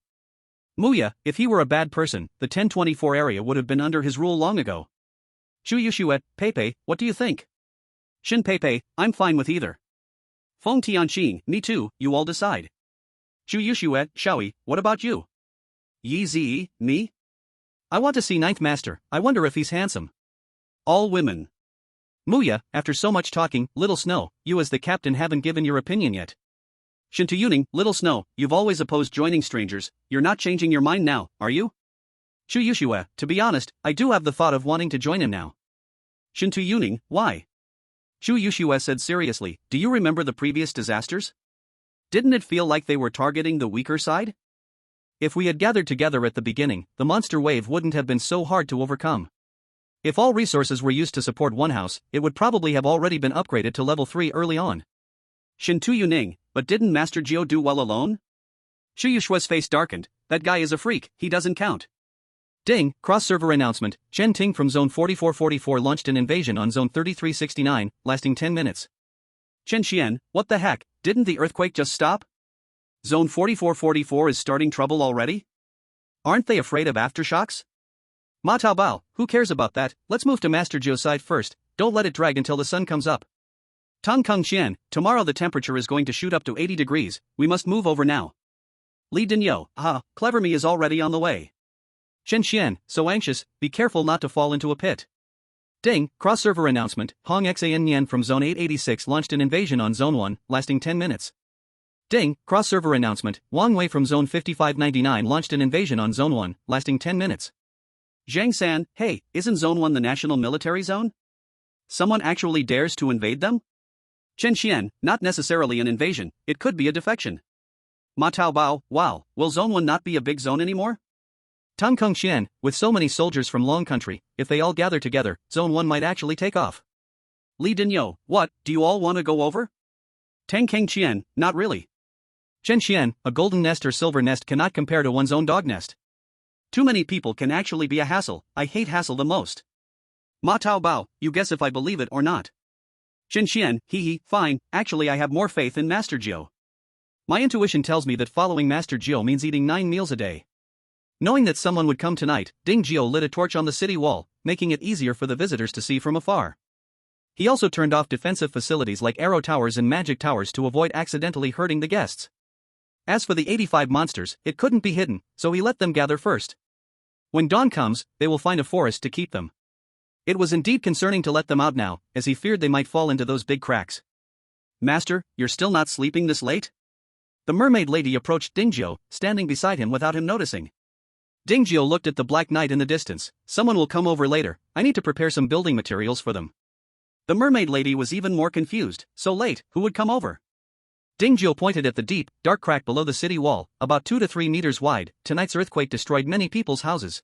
[SPEAKER 2] Muya, if he were a bad person, the 1024 area would have been under his rule long ago. Chu Yushuet, Pepe, what do you think? Shin Pepe, I'm fine with either. Feng Tianqing, me too, you all decide. Chu Yushuet, Shaoi, what about you? Yi Zi, me? I want to see Ninth Master, I wonder if he's handsome. All women. Muya, after so much talking, Little Snow, you as the captain haven't given your opinion yet. Shintuyuning, Little Snow, you've always opposed joining strangers, you're not changing your mind now, are you?
[SPEAKER 1] Chu Yushue, to be honest, I do have the thought of wanting to join him now.
[SPEAKER 2] Shintuyuning, why?
[SPEAKER 1] Chu Yushue said seriously, do you remember the previous disasters?
[SPEAKER 2] Didn't it feel like they were targeting the weaker side?
[SPEAKER 1] If we had gathered together at the beginning, the monster wave wouldn't have been so hard to overcome. If all resources were used to support one house, it would probably have already been upgraded to level 3 early on.
[SPEAKER 2] Shintuyuning, but didn't Master Geo do well alone?
[SPEAKER 1] Chu Yushue's face darkened, that guy is a freak, he doesn't count. Ding, cross-server announcement, Chen Ting from Zone 4444 launched an invasion on Zone 3369, lasting 10 minutes.
[SPEAKER 2] Chen Xian, what the heck, didn't the earthquake just stop? Zone 4444 is starting trouble already? Aren't they afraid of aftershocks?
[SPEAKER 1] Ma Taobao, who cares about that, let's move to Master Geo's side first, don't let it drag until the sun comes up.
[SPEAKER 2] Tong Kung Xian, tomorrow the temperature is going to shoot up to 80 degrees, we must move over now. Li Dinyo, Clever Me is already on the way.
[SPEAKER 1] Chen Xian, so anxious, be careful not to fall into a pit. Ding, cross-server announcement, Hong Xan Nian from Zone 886 launched an invasion on Zone 1, lasting 10 minutes. Ding, cross-server announcement, Wang Wei from Zone 5599 launched an invasion on Zone 1, lasting 10 minutes.
[SPEAKER 2] Zhang San, hey, isn't Zone 1 the national military zone? Someone actually dares to invade them? Chen Xian, not necessarily an invasion, it could be a defection. Ma Taobao, wow, will Zone 1 not be a big zone anymore?
[SPEAKER 1] Tong Kung Xian, with so many soldiers from Long Country, if they all gather together, Zone 1 might actually take off.
[SPEAKER 2] Li Dinyo, what, do you all want to go over? Tang Keng Qian, not really.
[SPEAKER 1] Chen Xian, a golden nest or silver nest cannot compare to one's own dog nest.
[SPEAKER 2] Too many people can actually be a hassle, I hate hassle the most. Ma Taobao, you guess if I believe it or not. Chen Xian, fine, actually I have more faith in Master Geo.
[SPEAKER 1] My intuition tells me that following Master Geo means eating 9 meals a day. Knowing that someone would come tonight, Ding Geo lit a torch on the city wall, making it easier for the visitors to see from afar. He also turned off defensive facilities like arrow towers and magic towers to avoid accidentally hurting the guests. As for the 85 monsters, it couldn't be hidden, so he let them gather first. When dawn comes, they will find a forest to keep them. It was indeed concerning to let them out now, as he feared they might fall into those big cracks.
[SPEAKER 2] Master, you're still not sleeping this late?
[SPEAKER 1] The mermaid lady approached Ding Geo, standing beside him without him noticing. Ding Geo looked at the black night in the distance. Someone will come over later, I need to prepare some building materials for them.
[SPEAKER 2] The mermaid lady was even more confused, so late, who would come over?
[SPEAKER 1] Ding Geo pointed at the deep, dark crack below the city wall, about 2 to 3 meters wide. Tonight's earthquake destroyed many people's houses.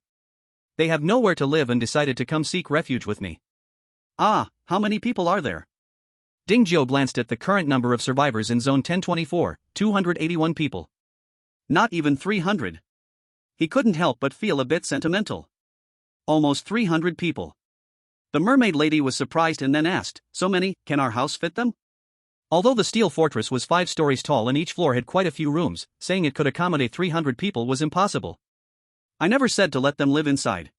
[SPEAKER 1] They have nowhere to live and decided to come seek refuge with me.
[SPEAKER 2] How many people are there?
[SPEAKER 1] Ding Geo glanced at the current number of survivors in Zone 1024, 281 people.
[SPEAKER 2] Not even 300. He couldn't help but feel a bit sentimental. Almost 300 people. The mermaid lady was surprised and then asked, so many, can our house fit them?
[SPEAKER 1] Although the steel fortress was 5 stories tall and each floor had quite a few rooms, saying it could accommodate 300 people was impossible.
[SPEAKER 2] I never said to let them live inside.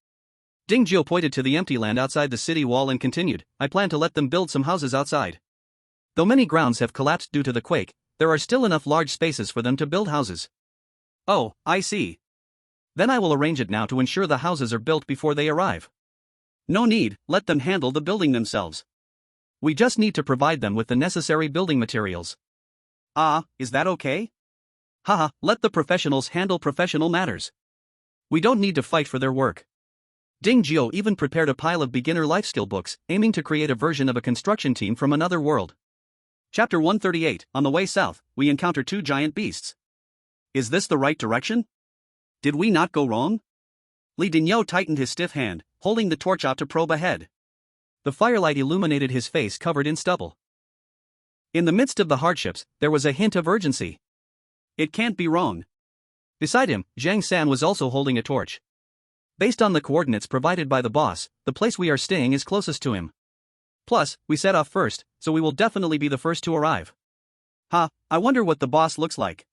[SPEAKER 1] Ding Geo pointed to the empty land outside the city wall and continued, I plan to let them build some houses outside. Though many grounds have collapsed due to the quake, there are still enough large spaces for them to build houses.
[SPEAKER 2] Oh, I see.
[SPEAKER 1] Then I will arrange it now to ensure the houses are built before they arrive.
[SPEAKER 2] No need, let them handle the building themselves.
[SPEAKER 1] We just need to provide them with the necessary building materials.
[SPEAKER 2] Is that okay?
[SPEAKER 1] Let the professionals handle professional matters. We don't need to fight for their work. Ding Geo even prepared a pile of beginner life skill books, aiming to create a version of a construction team from another world.
[SPEAKER 2] Chapter 138, on the way south, we encounter 2 giant beasts. Is this the right direction? Did we not go wrong? Li Dinyo tightened his stiff hand, holding the torch out to probe ahead.
[SPEAKER 1] The firelight illuminated his face covered in stubble. In the midst of the hardships, there was a hint of urgency.
[SPEAKER 2] It can't be wrong.
[SPEAKER 1] Beside him, Zhang San was also holding a torch. Based on the coordinates provided by the boss, the place we are staying is closest to him. Plus, we set off first, so we will definitely be the first to arrive.
[SPEAKER 2] I wonder what the boss looks like.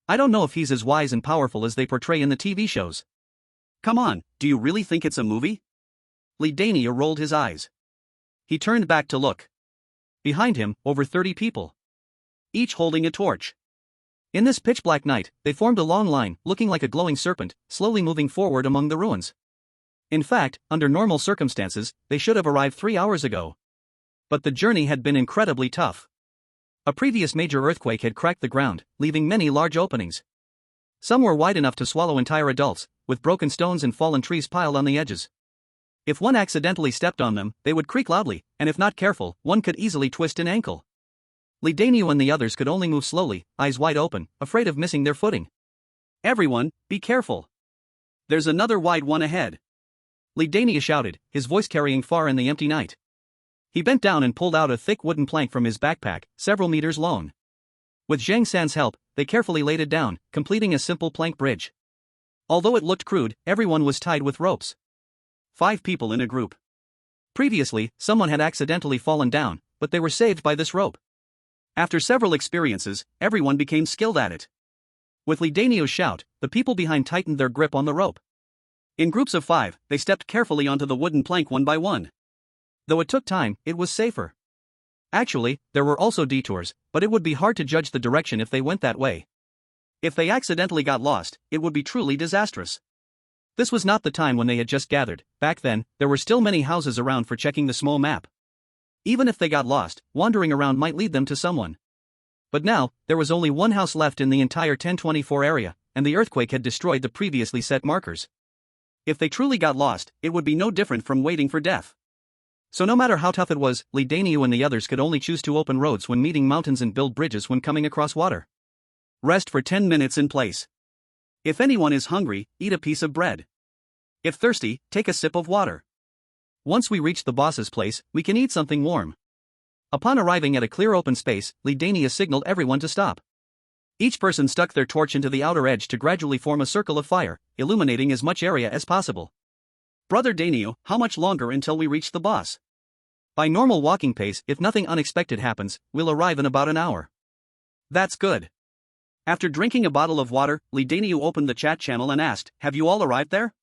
[SPEAKER 1] I don't know if he's as wise and powerful as they portray in the TV shows.
[SPEAKER 2] Come on, do you really think it's a movie?
[SPEAKER 1] Li Dania rolled his eyes. He turned back to look. Behind him, over 30 people. Each holding a torch. In this pitch-black night, they formed a long line, looking like a glowing serpent, slowly moving forward among the ruins. In fact, under normal circumstances, they should have arrived 3 hours ago. But the journey had been incredibly tough. A previous major earthquake had cracked the ground, leaving many large openings. Some were wide enough to swallow entire adults, with broken stones and fallen trees piled on the edges. If one accidentally stepped on them, they would creak loudly, and if not careful, one could easily twist an ankle. Lidaniu and the others could only move slowly, eyes wide open, afraid of missing their footing.
[SPEAKER 2] Everyone, be careful. There's another wide one ahead.
[SPEAKER 1] Lidaniu shouted, his voice carrying far in the empty night. He bent down and pulled out a thick wooden plank from his backpack, several meters long. With Zhang San's help, they carefully laid it down, completing a simple plank bridge. Although it looked crude, everyone was tied with ropes.
[SPEAKER 2] 5 people in a group.
[SPEAKER 1] Previously, someone had accidentally fallen down, but they were saved by this rope.
[SPEAKER 2] After several experiences, everyone became skilled at it.
[SPEAKER 1] With Lidaniu's shout, the people behind tightened their grip on the rope.
[SPEAKER 2] In groups of 5, they stepped carefully onto the wooden plank one by one.
[SPEAKER 1] Though it took time, it was safer. Actually, there were also detours, but it would be hard to judge the direction if they went that way.
[SPEAKER 2] If they accidentally got lost, it would be truly disastrous.
[SPEAKER 1] This was not the time when they had just gathered. Back then, there were still many houses around for checking the small map. Even if they got lost, wandering around might lead them to someone. But now, there was only one house left in the entire 1024 area, and the earthquake had destroyed the previously set markers.
[SPEAKER 2] If they truly got lost, it would be no different from waiting for death.
[SPEAKER 1] So no matter how tough it was, Lidaniu and the others could only choose to open roads when meeting mountains and build bridges when coming across water.
[SPEAKER 2] Rest for 10 minutes in place. If anyone is hungry, eat a piece of bread. If thirsty, take a sip of water.
[SPEAKER 1] Once we reach the boss's place, we can eat something warm. Upon arriving at a clear open space, Lidaniu signaled everyone to stop. Each person stuck their torch into the outer edge to gradually form a circle of fire, illuminating as much area as possible.
[SPEAKER 2] Brother Daniu, how much longer until we reach the boss?
[SPEAKER 1] By normal walking pace, if nothing unexpected happens, we'll arrive in about an hour.
[SPEAKER 2] That's good. After drinking a bottle of water, Lidaniu opened the chat channel and asked, have you all arrived there?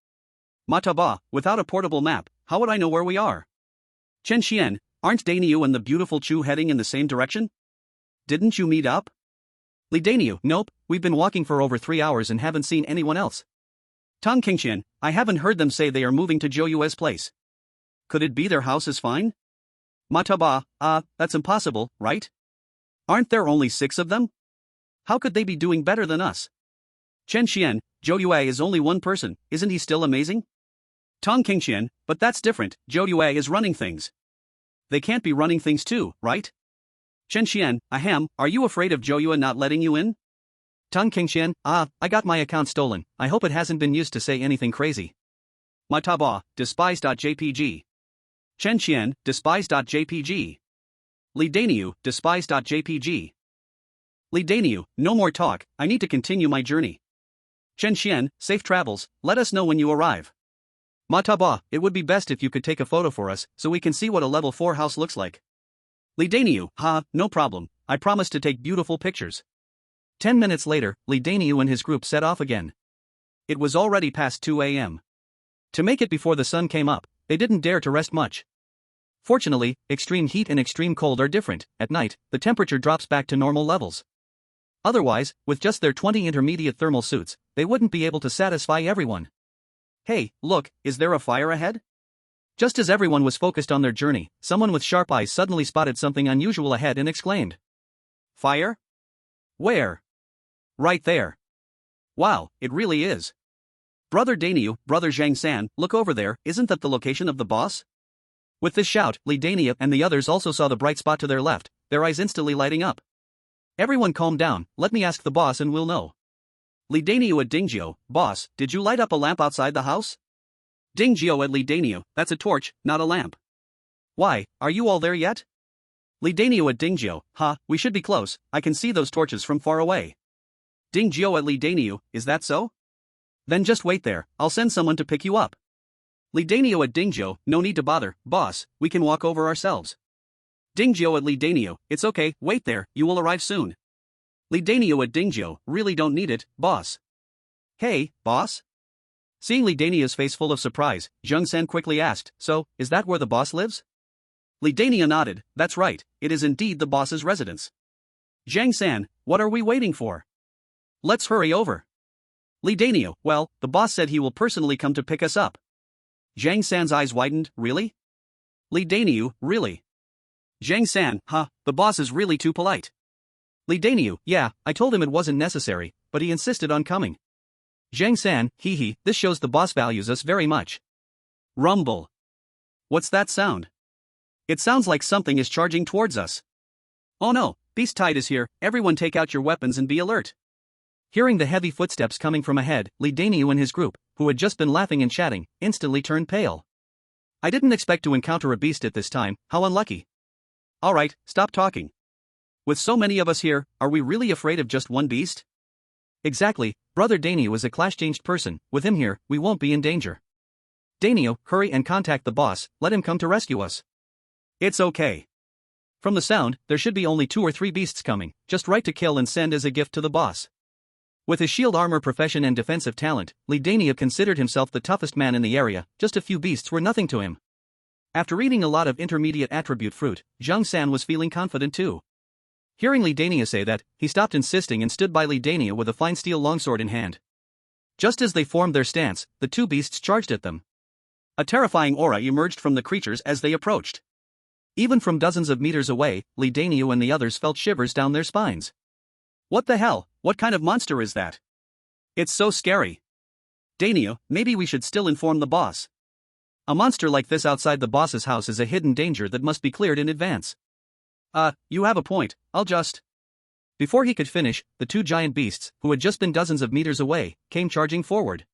[SPEAKER 2] Mataba, without a portable map, how would I know where we are? Chen Xian, aren't Daniu and the beautiful Chu heading in the same direction? Didn't you meet up?
[SPEAKER 1] Lidaniu, nope, we've been walking for over 3 hours and haven't seen anyone else.
[SPEAKER 2] Tang Qingqian, I haven't heard them say they are moving to Zhou Yue's place. Could it be their house is fine? Mataba, that's impossible, right? Aren't there only 6 of them? How could they be doing better than us? Chen Xian, Zhou Yue is only one person, isn't he still amazing? Tang Qingqian, but that's different, Zhou Yue is running things. They can't be running things too, right? Chen Xian, ahem, are you afraid of Zhou Yue not letting you in?
[SPEAKER 1] Tang Qingqian, I got my account stolen, I hope it hasn't been used to say anything crazy.
[SPEAKER 2] Mataba, despise.jpg. Chen Xian, despise.jpg. Lidaniu, despise.jpg. Lidaniu, no more talk, I need to continue my journey. Chen Xian, safe travels, let us know when you arrive.
[SPEAKER 1] Mataba, it would be best if you could take a photo for us, so we can see what a level 4 house looks like.
[SPEAKER 2] Lidaniu, no problem, I promise to take beautiful pictures.
[SPEAKER 1] 10 minutes later, Lidaniu and his group set off again.
[SPEAKER 2] It was already past 2 a.m.
[SPEAKER 1] To make it before the sun came up, they didn't dare to rest much. Fortunately, extreme heat and extreme cold are different. At night, the temperature drops back to normal levels. Otherwise, with just their 20 intermediate thermal suits, they wouldn't be able to satisfy everyone.
[SPEAKER 2] Hey, look, is there a fire ahead?
[SPEAKER 1] Just as everyone was focused on their journey, someone with sharp eyes suddenly spotted something unusual ahead and exclaimed.
[SPEAKER 2] Fire? Where?
[SPEAKER 1] Right there.
[SPEAKER 2] Wow, it really is. Brother Daniu, Brother Zhang San, look over there, isn't that the location of the boss?
[SPEAKER 1] With this shout, Lidaniu and the others also saw the bright spot to their left, their eyes instantly lighting up. Everyone calm down, let me ask the boss and we'll know.
[SPEAKER 2] Lidaniu at Dingjiu, boss, did you light up a lamp outside the house? Dingjiu at Lidaniu, that's a torch, not a lamp. Why, are you all there yet? Lidaniu at Dingjiu, we should be close, I can see those torches from far away. Dingjiu at Lidaniu, is that so? Then just wait there, I'll send someone to pick you up. Lidaniu at Dingjiu, no need to bother, boss, we can walk over ourselves. Dingjiu at Lidaniu, it's okay, wait there, you will arrive soon. Lidaniu at Dingjiu, really don't need it, boss. Hey, boss?
[SPEAKER 1] Seeing Lidaniu's face full of surprise, Zhang San quickly asked, so, is that where the boss lives?
[SPEAKER 2] Lidaniu nodded, that's right, it is indeed the boss's residence. Zhang San, what are we waiting for? Let's hurry over. Lidaniu, well, the boss said he will personally come to pick us up. Zhang San's eyes widened, really? Lidaniu, really? Zhang San, the boss is really too polite.
[SPEAKER 1] Li Daniu, yeah, I told him it wasn't necessary, but he insisted on coming. Zhang San, hee hee, this shows the boss values us very much.
[SPEAKER 2] Rumble. What's that sound? It sounds like something is charging towards us. Oh no, Beast Tide is here, everyone take out your weapons and be alert.
[SPEAKER 1] Hearing the heavy footsteps coming from ahead, Li Daniu and his group, who had just been laughing and chatting, instantly turned pale. I didn't expect to encounter a beast at this time, how unlucky.
[SPEAKER 2] Alright, stop talking. With so many of us here, are we really afraid of just one beast?
[SPEAKER 1] Exactly, Brother Daniu is a class-changed person, with him here, we won't be in danger. Daniu, hurry and contact the boss, let him come to rescue us.
[SPEAKER 2] It's okay.
[SPEAKER 1] From the sound, there should be only 2 or 3 beasts coming, just right to kill and send as a gift to the boss. With his shield armor profession and defensive talent, Li Daniu considered himself the toughest man in the area, just a few beasts were nothing to him. After eating a lot of intermediate attribute fruit, Zhang San was feeling confident too. Hearing Li Daniu say that, he stopped insisting and stood by Li Daniu with a fine steel longsword in hand. Just as they formed their stance, the 2 beasts charged at them.
[SPEAKER 2] A terrifying aura emerged from the creatures as they approached.
[SPEAKER 1] Even from dozens of meters away, Li Daniu and the others felt shivers down their spines.
[SPEAKER 2] What the hell, what kind of monster is that? It's so scary. Daniu, maybe we should still inform the boss.
[SPEAKER 1] A monster like this outside the boss's house is a hidden danger that must be cleared in advance.
[SPEAKER 2] You have a point, I'll just...
[SPEAKER 1] Before he could finish, the 2 giant beasts, who had just been dozens of meters away, came charging forward.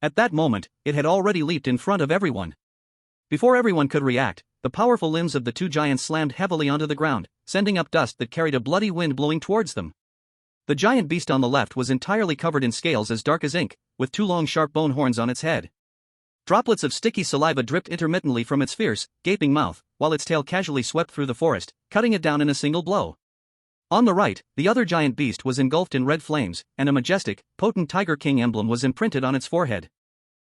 [SPEAKER 1] At that moment, it had already leaped in front of everyone. Before everyone could react, the powerful limbs of the 2 giants slammed heavily onto the ground, sending up dust that carried a bloody wind blowing towards them. The giant beast on the left was entirely covered in scales as dark as ink, with 2 long sharp bone horns on its head. Droplets of sticky saliva dripped intermittently from its fierce, gaping mouth, while its tail casually swept through the forest, cutting it down in a single blow. On the right, the other giant beast was engulfed in red flames, and a majestic, potent Tiger King emblem was imprinted on its forehead.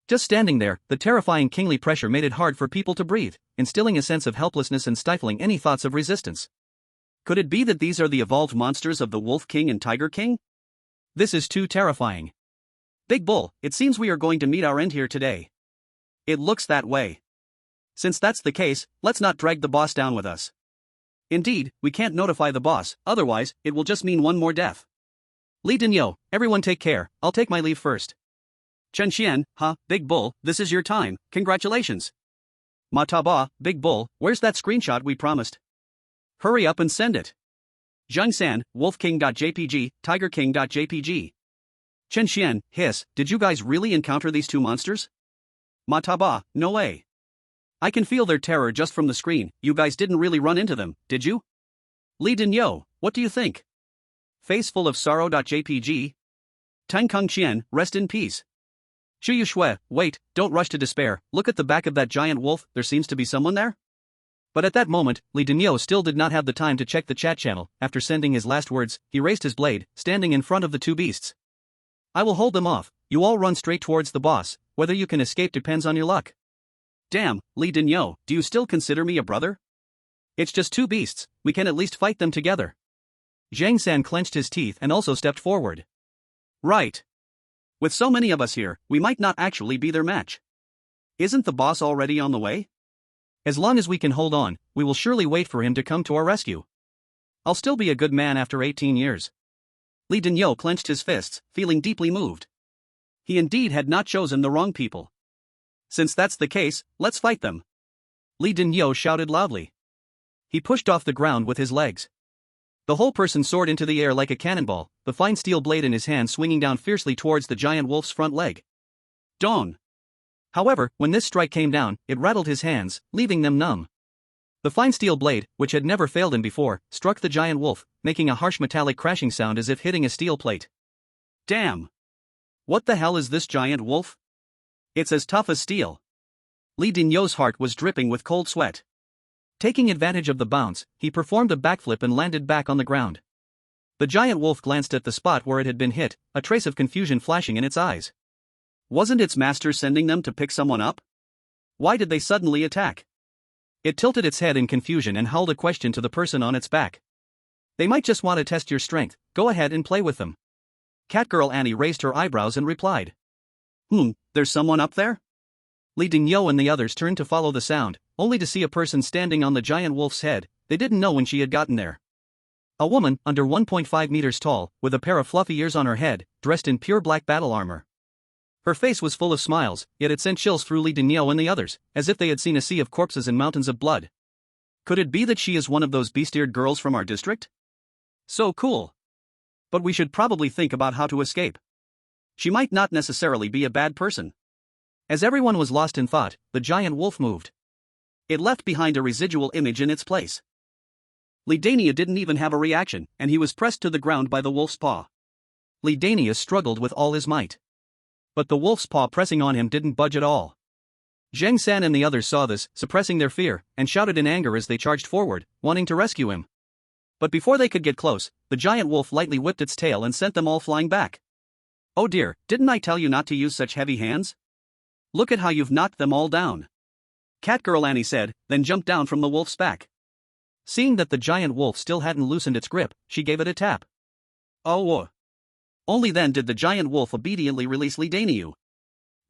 [SPEAKER 1] Just standing there, the terrifying kingly pressure made it hard for people to breathe, instilling a sense of helplessness and stifling any thoughts of resistance.
[SPEAKER 2] Could it be that these are the evolved monsters of the Wolf King and Tiger King?
[SPEAKER 1] This is too terrifying.
[SPEAKER 2] Big Bull, it seems we are going to meet our end here today. It looks that way. Since that's the case, let's not drag the boss down with us. Indeed, we can't notify the boss, otherwise, it will just mean one more death.
[SPEAKER 1] Li Daniu, everyone take care, I'll take my leave first.
[SPEAKER 2] Chen Xian, Big Bull, this is your time, congratulations. Mataba, Big Bull, where's that screenshot we promised? Hurry up and send it. Zhang San, wolfking.jpg, tigerking.jpg. Chen Xian, hiss, did you guys really encounter these 2 monsters? Mataba, no way. I can feel their terror just from the screen, you guys didn't really run into them, did you? Li Daniu, what do you think? Face full of sorrow.jpg. Tang Kung Qian, rest in peace. Shu Shui, wait, don't rush to despair, look at the back of that giant wolf, there seems to be someone there?
[SPEAKER 1] But at that moment, Li Daniu still did not have the time to check the chat channel. After sending his last words, he raised his blade, standing in front of the 2 beasts. I will hold them off, you all run straight towards the boss, whether you can escape depends on your luck.
[SPEAKER 2] Damn, Li Daniu, do you still consider me a brother?
[SPEAKER 1] It's just 2 beasts, we can at least fight them together. Zhang San clenched his teeth and also stepped forward.
[SPEAKER 2] Right. With so many of us here, we might not actually be their match. Isn't the boss already on the way?
[SPEAKER 1] As long as we can hold on, we will surely wait for him to come to our rescue. I'll still be a good man after 18 years.
[SPEAKER 2] Li Daniu clenched his fists, feeling deeply moved. He indeed had not chosen the wrong people. Since that's the case, let's fight them.
[SPEAKER 1] Li Daniu shouted loudly. He pushed off the ground with his legs. The whole person soared into the air like a cannonball, the fine steel blade in his hand swinging down fiercely towards the giant wolf's front leg.
[SPEAKER 2] Dawn.
[SPEAKER 1] However, when this strike came down, it rattled his hands, leaving them numb. The fine steel blade, which had never failed him before, struck the giant wolf, making a harsh metallic crashing sound as if hitting a steel plate.
[SPEAKER 2] Damn. What the hell is this giant wolf? It's as tough as steel. Li Daniu's heart was dripping with cold sweat.
[SPEAKER 1] Taking advantage of the bounce, he performed a backflip and landed back on the ground. The giant wolf glanced at the spot where it had been hit, a trace of confusion flashing in its eyes.
[SPEAKER 2] Wasn't its master sending them to pick someone up? Why did they suddenly attack?
[SPEAKER 1] It tilted its head in confusion and howled a question to the person on its back. They might just want to test your strength, go ahead and play with them. Catgirl Annie raised her eyebrows and replied.
[SPEAKER 2] There's someone up there?
[SPEAKER 1] Li Daniu and the others turned to follow the sound, only to see a person standing on the giant wolf's head. They didn't know when she had gotten there. A woman, under 1.5 meters tall, with a pair of fluffy ears on her head, dressed in pure black battle armor. Her face was full of smiles, yet it sent chills through Li Daniao and the others, as if they had seen a sea of corpses and mountains of blood. Could it be that she is one of those beast-eared girls from our district? So cool. But we should probably think about how to escape. She might not necessarily be a bad person. As everyone was lost in thought, the giant wolf moved. It left behind a residual image in its place. Li Daniao didn't even have a reaction, and he was pressed to the ground by the wolf's paw. Li Daniao struggled with all his might. But the wolf's paw pressing on him didn't budge at all. Zheng San and the others saw this, suppressing their fear, and shouted in anger as they charged forward, wanting to rescue him. But before they could get close, the giant wolf lightly whipped its tail and sent them all flying back. Oh dear, didn't I tell you not to use such heavy hands? Look at how you've knocked them all down. Catgirl Annie said, then jumped down from the wolf's back. Seeing that the giant wolf still hadn't loosened its grip, she gave it a tap. Oh. Only then did the giant wolf obediently release Li Daniao.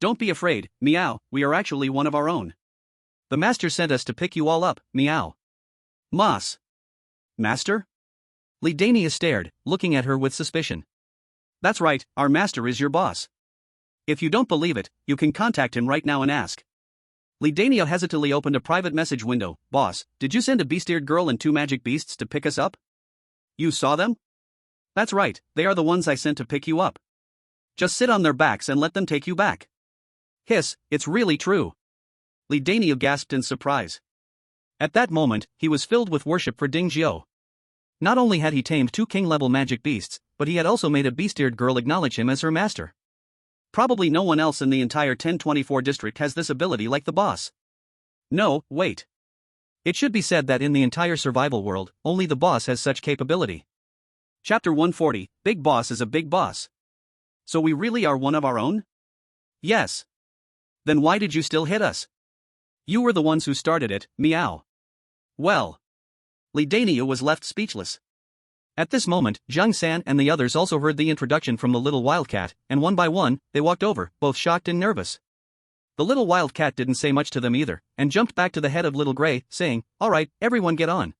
[SPEAKER 1] Don't be afraid, meow, we are actually one of our own. The master sent us to pick you all up, meow. Moss. Master? Li Daniao stared, looking at her with suspicion. That's right, our master is your boss. If you don't believe it, you can contact him right now and ask. Li Daniao hesitantly opened a private message window. Boss, did you send a beast-eared girl and 2 magic beasts to pick us up? You saw them? That's right, they are the ones I sent to pick you up. Just sit on their backs and let them take you back. Hiss, it's really true. Li Daniao gasped in surprise. At that moment, he was filled with worship for Ding Jiao. Not only had he tamed 2 king-level magic beasts, but he had also made a beast-eared girl acknowledge him as her master. Probably no one else in the entire 1024 district has this ability like the boss. No, wait. It should be said that in the entire survival world, only the boss has such capability. Chapter 140, Big Boss is a big boss. So we really are one of our own? Yes. Then why did you still hit us? You were the ones who started it, meow. Well. Li Daniao was left speechless. At this moment, Zhang San and the others also heard the introduction from the little wildcat, and one by one, they walked over, both shocked and nervous. The little wildcat didn't say much to them either, and jumped back to the head of Little Gray, saying, Alright, everyone get on.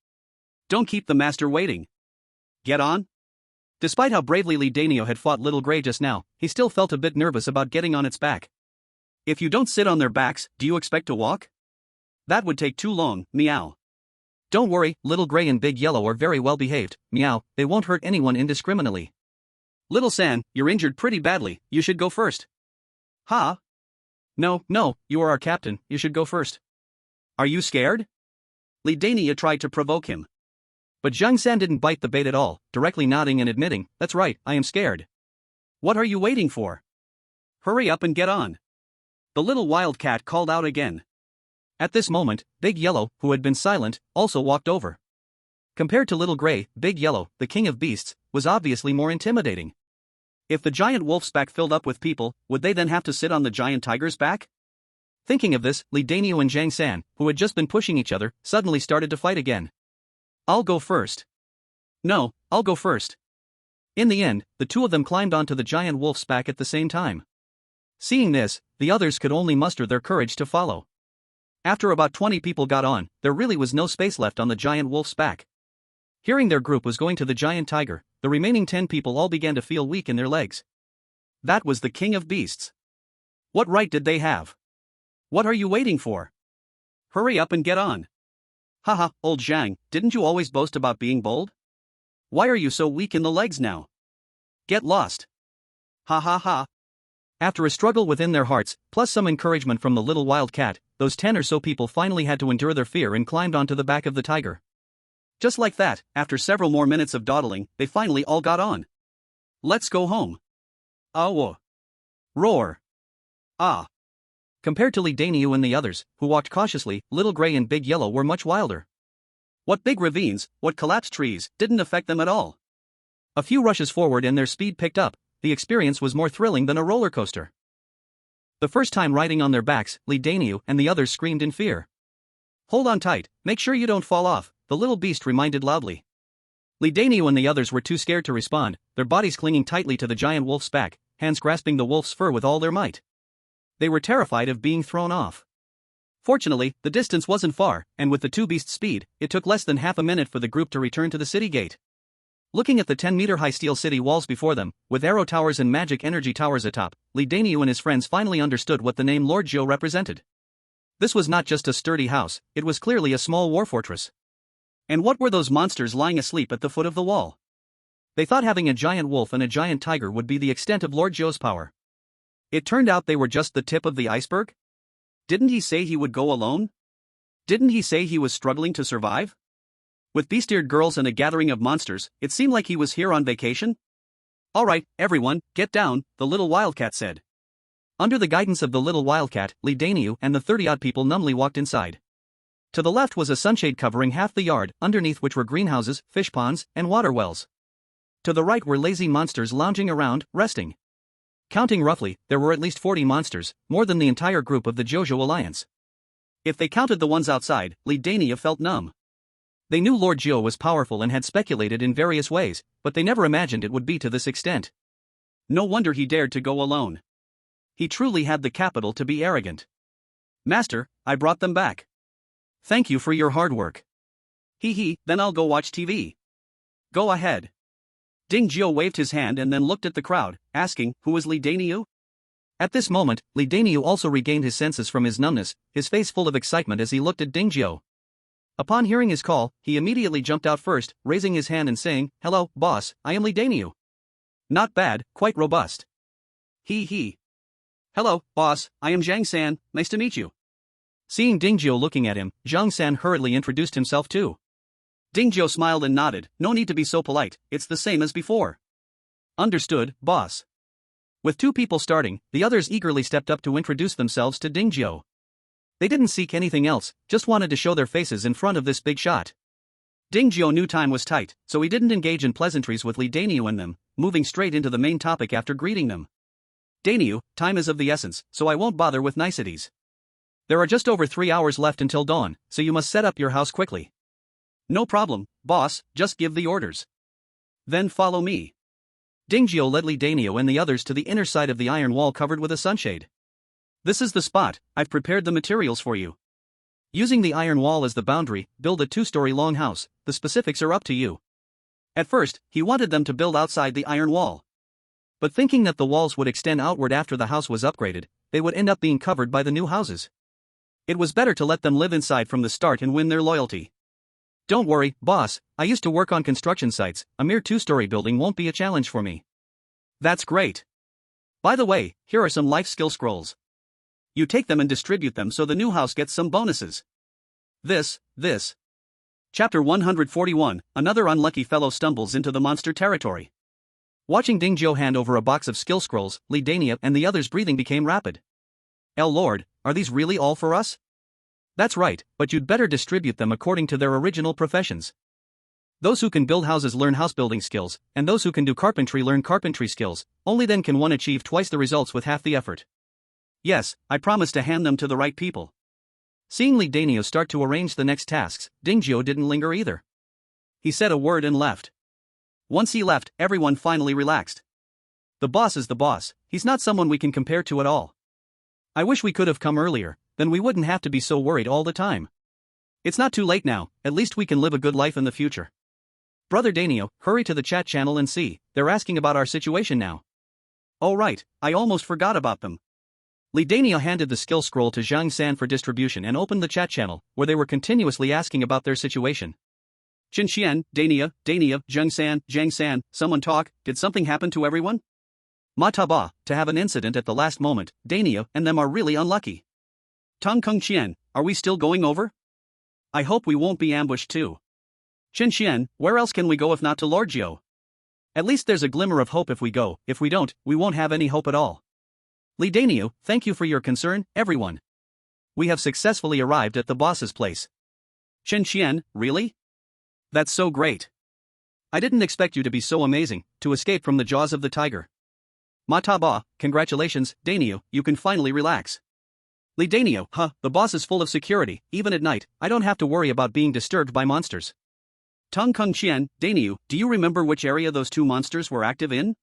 [SPEAKER 1] Don't keep the master waiting. Get on? Despite how bravely Li Daniao had fought Little Gray just now, he still felt a bit nervous about getting on its back. If you don't sit on their backs, do you expect to walk? That would take too long, meow. Don't worry, Little Gray and Big Yellow are very well behaved, meow, they won't hurt anyone indiscriminately. Little San, you're injured pretty badly, you should go first. Huh? No, you are our captain, you should go first. Are you scared? Li Daniao tried to provoke him. But Zhang San didn't bite the bait at all, directly nodding and admitting, that's right, I am scared. What are you waiting for? Hurry up and get on. The little wildcat called out again. At this moment, Big Yellow, who had been silent, also walked over. Compared to Little Gray, Big Yellow, the king of beasts, was obviously more intimidating. If the giant wolf's back filled up with people, would they then have to sit on the giant tiger's back? Thinking of this, Li Daniao and Zhang San, who had just been pushing each other, suddenly started to fight again. I'll go first. No, I'll go first. In the end, the two of them climbed onto the giant wolf's back at the same time. Seeing this, the others could only muster their courage to follow. After about 20 people got on, there really was no space left on the giant wolf's back. Hearing their group was going to the giant tiger, the remaining 10 people all began to feel weak in their legs. That was the king of beasts. What right did they have? What are you waiting for? Hurry up and get on. Haha, old Zhang, didn't you always boast about being bold? Why are you so weak in the legs now? Get lost. Ha ha ha. After a struggle within their hearts, plus some encouragement from the little wildcat, those 10 or so people finally had to endure their fear and climbed onto the back of the tiger. Just like that, after several more minutes of dawdling, they finally all got on. Let's go home. Oh. Roar. Ah. Compared to Li Daniao and the others, who walked cautiously, Little Gray and Big Yellow were much wilder. What big ravines, what collapsed trees, didn't affect them at all. A few rushes forward and their speed picked up. The experience was more thrilling than a roller coaster. The first time riding on their backs, Li Daniao and the others screamed in fear. Hold on tight, make sure you don't fall off, the little beast reminded loudly. Li Daniao and the others were too scared to respond, their bodies clinging tightly to the giant wolf's back, hands grasping the wolf's fur with all their might. They were terrified of being thrown off. Fortunately, the distance wasn't far, and with the two beasts' speed, it took less than half a minute for the group to return to the city gate. Looking at the 10-meter-high steel city walls before them, with arrow towers and magic energy towers atop, Li Daniu and his friends finally understood what the name Lord Zhou represented. This was not just a sturdy house, it was clearly a small war fortress. And what were those monsters lying asleep at the foot of the wall? They thought having a giant wolf and a giant tiger would be the extent of Lord Zhou's power. It turned out they were just the tip of the iceberg? Didn't he say he would go alone? Didn't he say he was struggling to survive? With beast-eared girls and a gathering of monsters, it seemed like he was here on vacation? Alright, everyone, get down, the little wildcat said. Under the guidance of the little wildcat, Li Daniu and the 30-odd people numbly walked inside. To the left was a sunshade covering half the yard, underneath which were greenhouses, fish ponds, and water wells. To the right were lazy monsters lounging around, resting. Counting roughly, there were at least 40 monsters, more than the entire group of the Jojo Alliance. If they counted the ones outside, Li Daniu felt numb. They knew Lord Zhou was powerful and had speculated in various ways, but they never imagined it would be to this extent. No wonder he dared to go alone. He truly had the capital to be arrogant. Master, I brought them back. Thank you for your hard work. Then I'll go watch TV. Go ahead. Ding Zhou waved his hand and then looked at the crowd, asking, who was Li Daniu? At this moment, Li Daniu also regained his senses from his numbness, his face full of excitement as he looked at Ding Zhou. Upon hearing his call, he immediately jumped out first, raising his hand and saying, "Hello, boss, I am Li Daniu." Not bad, quite robust. Hello, boss, I am Zhang San, nice to meet you. Seeing Ding Zhou looking at him, Zhang San hurriedly introduced himself too. Ding Zhou smiled and nodded, no need to be so polite, it's the same as before. Understood, boss. With two people starting, the others eagerly stepped up to introduce themselves to Ding Zhou. They didn't seek anything else, just wanted to show their faces in front of this big shot. Ding Zhou knew time was tight, so he didn't engage in pleasantries with Li Daniu and them, moving straight into the main topic after greeting them. Daniu, time is of the essence, so I won't bother with niceties. There are just over 3 hours left until dawn, so you must set up your house quickly. No problem, boss, just give the orders. Then follow me. Ding Zhou led Li Daniu and the others to the inner side of the iron wall covered with a sunshade. This is the spot, I've prepared the materials for you. Using the iron wall as the boundary, build a 2-story long house, the specifics are up to you. At first, he wanted them to build outside the iron wall. But thinking that the walls would extend outward after the house was upgraded, they would end up being covered by the new houses. It was better to let them live inside from the start and win their loyalty. Don't worry, boss, I used to work on construction sites, a mere 2-story building won't be a challenge for me. That's great. By the way, here are some life skill scrolls. You take them and distribute them so the new house gets some bonuses. This. Chapter 141, another unlucky fellow stumbles into the monster territory. Watching Ding Zhou hand over a box of skill scrolls, Li Daniu and the others' breathing became rapid. Lord, are these really all for us? That's right, but you'd better distribute them according to their original professions. Those who can build houses learn house-building skills, and those who can do carpentry learn carpentry skills, only then can one achieve twice the results with half the effort. Yes, I promise to hand them to the right people. Seeing Li Daniu start to arrange the next tasks, Ding Zhou didn't linger either. He said a word and left. Once he left, everyone finally relaxed. The boss is the boss, he's not someone we can compare to at all. I wish we could have come earlier, then we wouldn't have to be so worried all the time. It's not too late now, at least we can live a good life in the future. Brother Daniu, hurry to the chat channel and see, they're asking about our situation now. Oh right, I almost forgot about them. Li Daniu handed the skill scroll to Zhang San for distribution and opened the chat channel, where they were continuously asking about their situation. Qin Xian, Daniu, Zhang San, someone talk, did something happen to everyone? Mataba, to have an incident at the last moment, Daniu and them are really unlucky. Tong Kung Qian, are we still going over? I hope we won't be ambushed too. Qin Xian, where else can we go if not to Lord Zhou? At least there's a glimmer of hope if we go, if we don't, we won't have any hope at all. Li Daniu, thank you for your concern, everyone. We have successfully arrived at the boss's place. Qin Xian, really? That's so great. I didn't expect you to be so amazing, to escape from the jaws of the tiger. Mataba, congratulations, Daniu, you can finally relax. Li Daniu, the boss is full of security, even at night, I don't have to worry about being disturbed by monsters. Tong Kung Qian, Daniu, do you remember which area those two monsters were active in?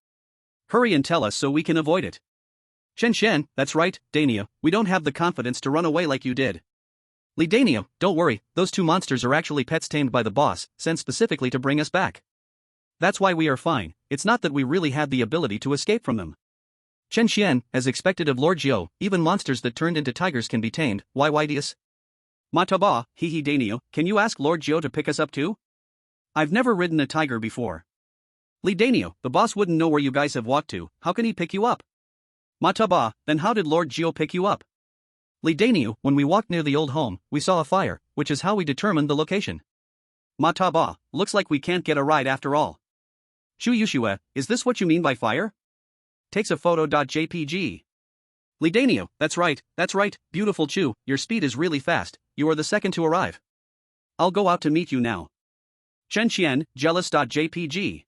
[SPEAKER 1] Hurry and tell us so we can avoid it. Qin Xian, that's right, Daniu, we don't have the confidence to run away like you did. Li Daniu, don't worry, those two monsters are actually pets tamed by the boss, sent specifically to bring us back.
[SPEAKER 2] That's why we are fine, it's not that we really had the ability to escape from them.
[SPEAKER 1] Chen Xian, as expected of Lord Jiu, even monsters that turned into tigers can be tamed, why Dius?
[SPEAKER 2] Mataba, hehe Danio, can you ask Lord Jiu to pick us up too? I've never ridden a tiger before. Li Danio, the boss wouldn't know where you guys have walked to, how can he pick you up? Mataba, then how did Lord Jiu pick you up?
[SPEAKER 1] Li Danio, when we walked near the old home, we saw a fire, which is how we determined the location.
[SPEAKER 2] Mataba, looks like we can't get a ride after all.
[SPEAKER 1] Shu Yushue, is this what you mean by fire?
[SPEAKER 2] Takes a photo.jpg.
[SPEAKER 1] Li Danio, that's right, beautiful Chu, your speed is really fast, you are the second to arrive.
[SPEAKER 2] I'll go out to meet you now. Chen Qian, jealous.jpg.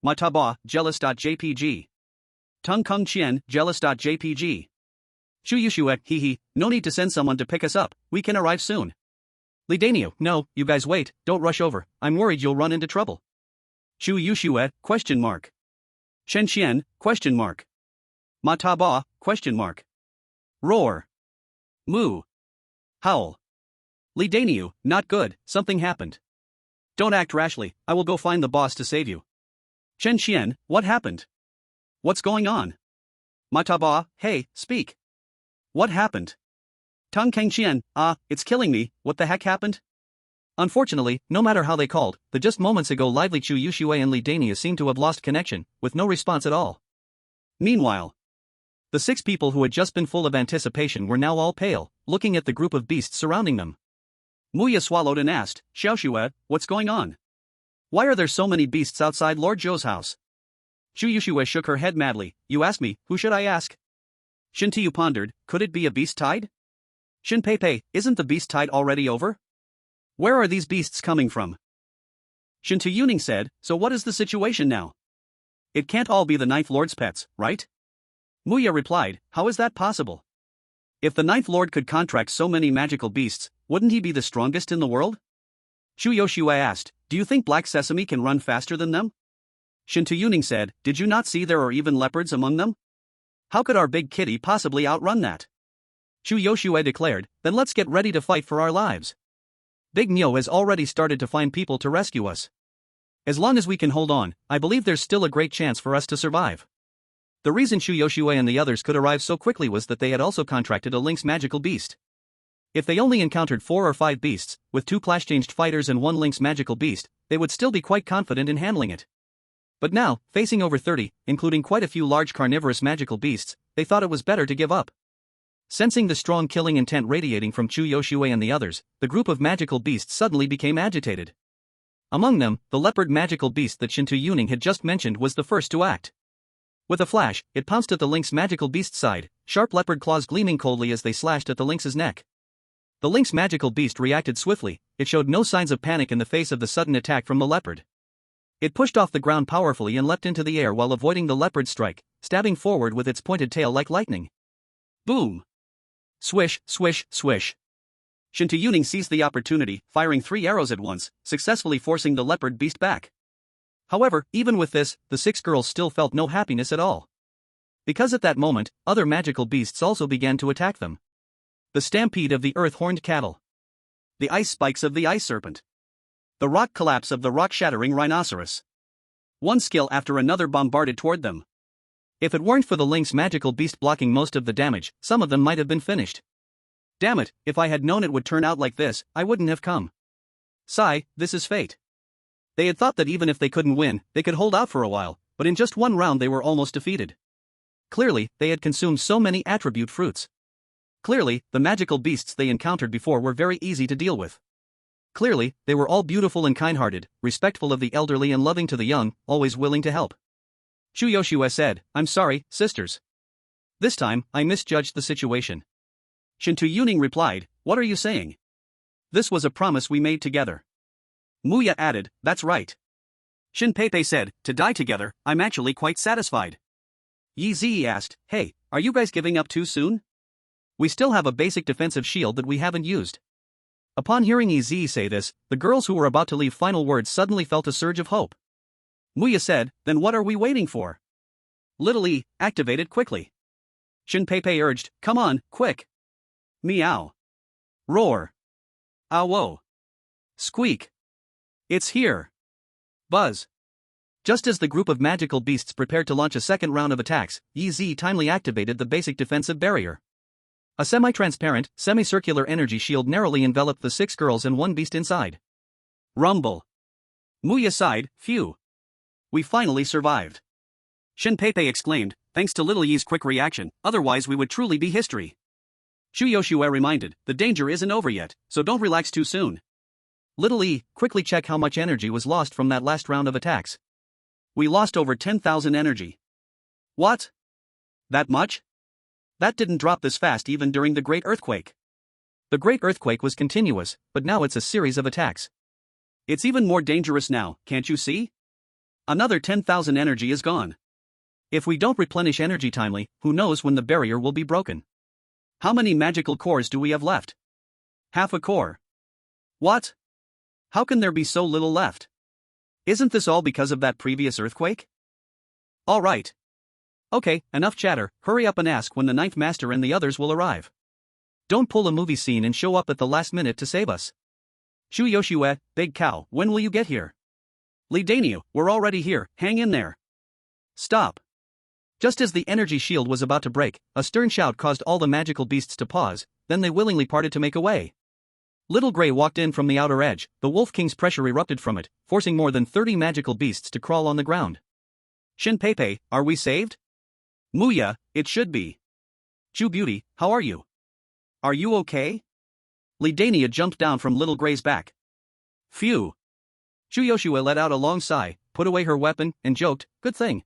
[SPEAKER 2] Mataba, jealous.jpg. Tung Kung Qian, jealous.jpg.
[SPEAKER 1] Shu Yushue, hehe, no need to send someone to pick us up, we can arrive soon. Li Danio, no, you guys wait, don't rush over, I'm worried you'll run into trouble.
[SPEAKER 2] Shu Yushue, question mark. Chen Qian, question mark. Mataba, question mark. Roar. Moo. Howl.
[SPEAKER 1] Li Danio, not good, something happened.
[SPEAKER 2] Don't act rashly, I will go find the boss to save you. Chen Qian, what happened? What's going on? Mataba, hey, speak. What happened? Tung Kang Qian, it's killing me, what the heck happened?
[SPEAKER 1] Unfortunately, no matter how they called, the just moments ago lively Chu Yushue and Li Danio seemed to have lost connection, with no response at all.
[SPEAKER 2] Meanwhile,
[SPEAKER 1] the 6 people who had just been full of anticipation were now all pale, looking at the group of beasts surrounding them.
[SPEAKER 2] Muya swallowed and asked, Xiaoxue, what's going on? Why are there so many beasts outside Lord Zhou's house?
[SPEAKER 1] Shu Yushue shook her head madly, you ask me, who should I ask?
[SPEAKER 2] Shin Tiyu pondered, could it be a beast tide? Shin Peipei, isn't the beast tide already over? Where are these beasts coming from? Shin Tuyuning said, so what is the situation now? It can't all be the Ninth Lord's pets, right? Muya replied, how is that possible? If the Ninth Lord could contract so many magical beasts, wouldn't he be the strongest in the world? Shu Yoshue asked, do you think Black Sesame can run faster than them? Shin Tuyuning said, did you not see there are even leopards among them? How could our big kitty possibly outrun that?
[SPEAKER 1] Shu Yoshue declared, then let's get ready to fight for our lives. Big Nyo has already started to find people to rescue us. As long as we can hold on, I believe there's still a great chance for us to survive. The reason Shu Yoshue and the others could arrive so quickly was that they had also contracted a lynx magical beast. If they only encountered 4 or 5 beasts, with 2 clash-changed fighters and 1 lynx magical beast, they would still be quite confident in handling it. But now, facing over 30, including quite a few large carnivorous magical beasts, they thought it was better to give up. Sensing the strong killing intent radiating from Chu Yoshue and the others, the group of magical beasts suddenly became agitated. Among them, the leopard magical beast that Shin Tuyuning had just mentioned was the first to act. With a flash, it pounced at the lynx magical beast's side, sharp leopard claws gleaming coldly as they slashed at the lynx's neck. The lynx magical beast reacted swiftly, it showed no signs of panic in the face of the sudden attack from the leopard. It pushed off the ground powerfully and leapt into the air while avoiding the leopard's strike, stabbing forward with its pointed tail like lightning. Boom! Swish, swish, swish. Shin Tuyuning seized the opportunity, firing 3 arrows at once, successfully forcing the leopard beast back. However, even with this, the 6 girls still felt no happiness at all. Because at that moment, other magical beasts also began to attack them. The stampede of the earth-horned cattle. The ice spikes of the ice serpent. The rock collapse of the rock-shattering rhinoceros. One skill after another bombarded toward them. If it weren't for the lynx magical beast blocking most of the damage, some of them might have been finished. Damn it, if I had known it would turn out like this, I wouldn't have come. Sigh, this is fate. They had thought that even if they couldn't win, they could hold out for a while, but in just one round they were almost defeated. Clearly, they had consumed so many attribute fruits. Clearly, the magical beasts they encountered before were very easy to deal with. Clearly, they were all beautiful and kind-hearted, respectful of the elderly and loving to the young, always willing to help. Shu Yoshue said, I'm sorry, sisters. This time, I misjudged the situation. Shin Tuyuning replied, what are you saying? This was a promise we made together. Muya added, that's right. Shin Peipei said, to die together, I'm actually quite satisfied. Yi Zi asked, hey, are you guys giving up too soon? We still have a basic defensive shield that we haven't used. Upon hearing Yi Zi say this, the girls who were about to leave final words suddenly felt a surge of hope. Muya said, then what are we waiting for? Little E, activate it quickly. Shin Peipei urged, come on, quick. Meow. Roar. Ow-woah. Squeak. It's here. Buzz. Just as the group of magical beasts prepared to launch a second round of attacks, Yi Zi timely activated the basic defensive barrier. A semi-transparent, semicircular energy shield narrowly enveloped the 6 girls and 1 beast inside.
[SPEAKER 2] Rumble. Muya sighed, phew. We finally survived. Shin Peipei exclaimed, thanks to Little Yi's quick reaction, otherwise we would truly be history. Shu Yoshue reminded, the danger isn't over yet, so don't relax too soon.
[SPEAKER 1] Little Yi, quickly check how much energy was lost from that last round of attacks.
[SPEAKER 2] We lost over 10,000 energy. What? That much? That didn't drop this fast even during the Great Earthquake.
[SPEAKER 1] The Great Earthquake was continuous, but now it's a series of attacks.
[SPEAKER 2] It's even more dangerous now, can't you see? Another 10,000 energy is gone.
[SPEAKER 1] If we don't replenish energy timely, who knows when the barrier will be broken.
[SPEAKER 2] How many magical cores do we have left? Half a core. What? How can there be so little left? Isn't this all because of that previous earthquake? All right.
[SPEAKER 1] Okay, enough chatter, hurry up and ask when the 9th Master and the others will arrive. Don't pull a movie scene and show up at the last minute to save us.
[SPEAKER 2] Shu Yoshue, Big Cow, when will you get here? Li Daniu, we're already here, hang in there. Stop.
[SPEAKER 1] Just as the energy shield was about to break, a stern shout caused all the magical beasts to pause, then they willingly parted to make a way. Little Grey walked in from the outer edge, the Wolf King's pressure erupted from it, forcing more than 30 magical beasts to crawl on the ground.
[SPEAKER 2] Shin Peipei, are we saved? Muya, it should be.
[SPEAKER 1] Chu Beauty, how are you?
[SPEAKER 2] Are you okay?
[SPEAKER 1] Li Dania jumped down from Little Grey's back.
[SPEAKER 2] Phew.
[SPEAKER 1] Shu Yoshua let out a long sigh, put away her weapon, and joked, good thing.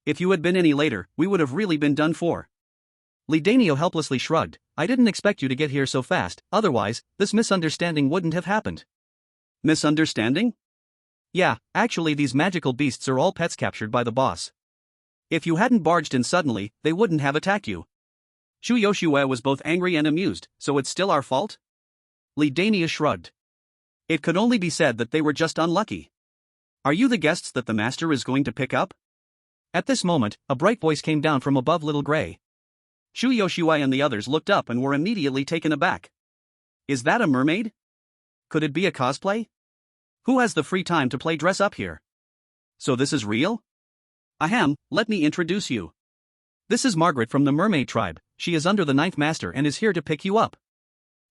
[SPEAKER 2] If you had been any later, we would have really been done for.
[SPEAKER 1] Li Daniel helplessly shrugged, I didn't expect you to get here so fast, otherwise, this misunderstanding wouldn't have happened.
[SPEAKER 2] Misunderstanding?
[SPEAKER 1] Yeah, actually these magical beasts are all pets captured by the boss.
[SPEAKER 2] If you hadn't barged in suddenly, they wouldn't have attacked you. Shu Yoshue was both angry and amused, so it's still our fault?
[SPEAKER 1] Li Dania shrugged.
[SPEAKER 2] It could only be said that they were just unlucky. Are you the guests that the master is going to pick up?
[SPEAKER 1] At this moment, a bright voice came down from above Little Grey.
[SPEAKER 2] Shu Yoshue and the others looked up and were immediately taken aback. Is that a mermaid? Could it be a cosplay? Who has the free time to play dress up here? So this is real? Ahem, let me introduce you.
[SPEAKER 1] This is Margaret from the Mermaid Tribe, she is under the 9th Master and is here to pick you up.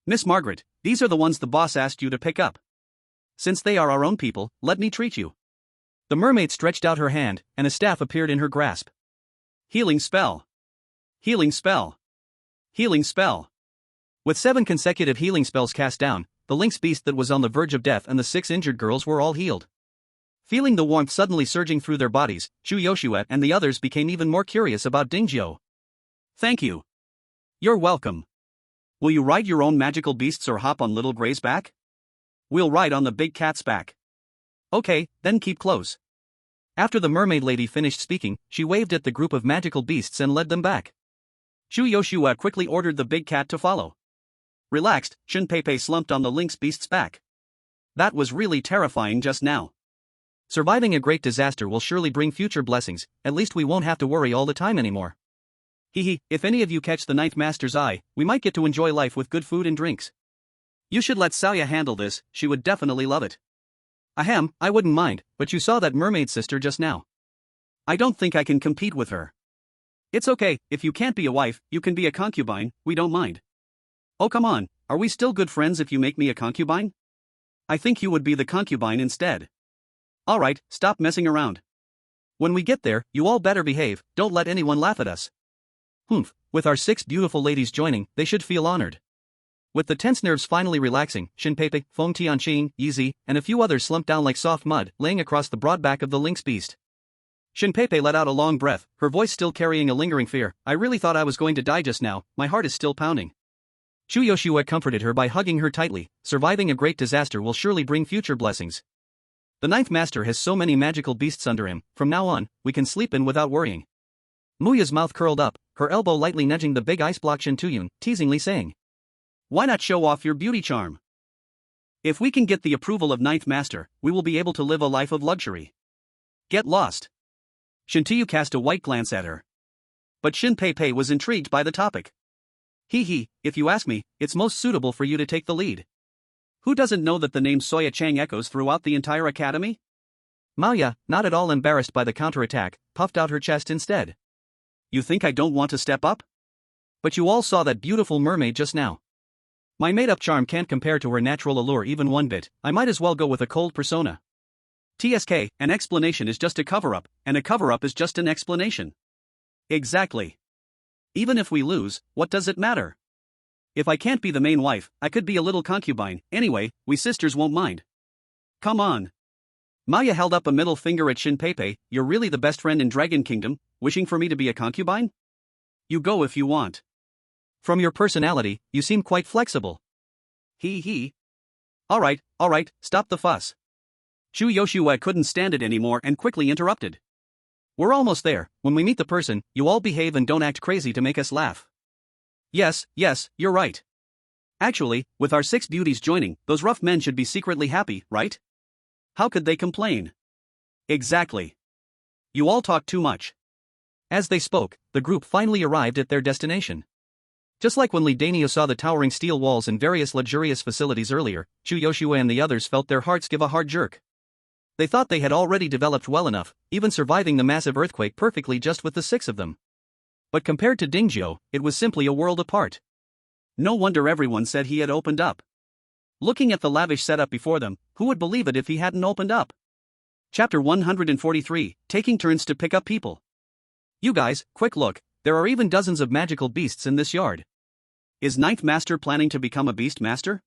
[SPEAKER 2] Miss Margaret, these are the ones the boss asked you to pick up. Since they are our own people, let me treat you.
[SPEAKER 1] The mermaid stretched out her hand, and a staff appeared in her grasp.
[SPEAKER 2] Healing spell. Healing spell. Healing spell.
[SPEAKER 1] With 7 consecutive healing spells cast down, the lynx beast that was on the verge of death and the 6 injured girls were all healed. Feeling the warmth suddenly surging through their bodies, Shu Yoshue and the others became even more curious about Dingjiu.
[SPEAKER 2] Thank you. You're welcome. Will you ride your own magical beasts or hop on Little Grey's back? We'll ride on the big cat's back.
[SPEAKER 1] Okay, then keep close. After the mermaid lady finished speaking, she waved at the group of magical beasts and led them back.
[SPEAKER 2] Shu Yoshua quickly ordered the big cat to follow. Relaxed, Shin Peipei slumped on the lynx beast's back. That was really terrifying just now.
[SPEAKER 1] Surviving a great disaster will surely bring future blessings, at least we won't have to worry all the time anymore.
[SPEAKER 2] Hehe, if any of you catch the 9th Master's eye, we might get to enjoy life with good food and drinks. You should let Saoya handle this, she would definitely love it.
[SPEAKER 1] Ahem, I wouldn't mind, but you saw that mermaid sister just now.
[SPEAKER 2] I don't think I can compete with her. It's okay, if you can't be a wife, you can be a concubine, we don't mind. Oh come on, are we still good friends if you make me a concubine? I think you would be the concubine instead. Alright, stop messing around.
[SPEAKER 1] When we get there, you all better behave, don't let anyone laugh at us. Humph, with our 6 beautiful ladies joining, they should feel honored. With the tense nerves finally relaxing, Shin Peipei, Feng Tianqing, Yizi, and a few others slumped down like soft mud, laying across the broad back of the lynx beast. Shin Peipei let out a long breath, her voice still carrying a lingering fear. I really thought I was going to die just now, my heart is still pounding. Shu Yoshua comforted her by hugging her tightly. Surviving a great disaster will surely bring future blessings. The 9th Master has so many magical beasts under him, from now on, we can sleep in without worrying. Muya's mouth curled up, her elbow lightly nudging the big ice block Shintuyun, teasingly saying.
[SPEAKER 2] Why not show off your beauty charm? If we can get the approval of 9th Master, we will be able to live a life of luxury. Get lost. Shintuyu cast a white glance at her. But Shin Peipei was intrigued by the topic. Hee, if you ask me, it's most suitable for you to take the lead. Who doesn't know that the name Soya Chang echoes throughout the entire academy?
[SPEAKER 1] Maya, not at all embarrassed by the counterattack, puffed out her chest instead.
[SPEAKER 2] You think I don't want to step up?
[SPEAKER 1] But you all saw that beautiful mermaid just now. My made-up charm can't compare to her natural allure even one bit. I might as well go with a cold persona.
[SPEAKER 2] TSK, an explanation is just a cover-up, and a cover-up is just an explanation.
[SPEAKER 1] Exactly.
[SPEAKER 2] Even if we lose, what does it matter? If I can't be the main wife, I could be a little concubine. Anyway, we sisters won't mind. Come on.
[SPEAKER 1] Maya held up a middle finger at Shinpei. You're really the best friend in Dragon Kingdom, wishing for me to be a concubine?
[SPEAKER 2] You go if you want.
[SPEAKER 1] From your personality, you seem quite flexible.
[SPEAKER 2] He.
[SPEAKER 1] Alright, stop the fuss.
[SPEAKER 2] Chu Yoshua couldn't stand it anymore and quickly interrupted.
[SPEAKER 1] We're almost there. When we meet the person, you all behave and don't act crazy to make us laugh.
[SPEAKER 2] Yes, you're right. Actually, with our 6 beauties joining, those rough men should be secretly happy, right? How could they complain?
[SPEAKER 1] Exactly.
[SPEAKER 2] You all talk too much.
[SPEAKER 1] As they spoke, the group finally arrived at their destination. Just like when Li Dainio saw the towering steel walls and various luxurious facilities earlier, Chu Yoshua and the others felt their hearts give a hard jerk. They thought they had already developed well enough, even surviving the massive earthquake perfectly just with the 6 of them. But compared to Dingzhou, it was simply a world apart.
[SPEAKER 2] No wonder everyone said he had opened up. Looking at the lavish setup before them, who would believe it if he hadn't opened up? Chapter 143, Taking Turns to Pick Up People.
[SPEAKER 1] You guys, quick look, there are even dozens of magical beasts in this yard.
[SPEAKER 2] Is Ninth Master planning to become a beast master?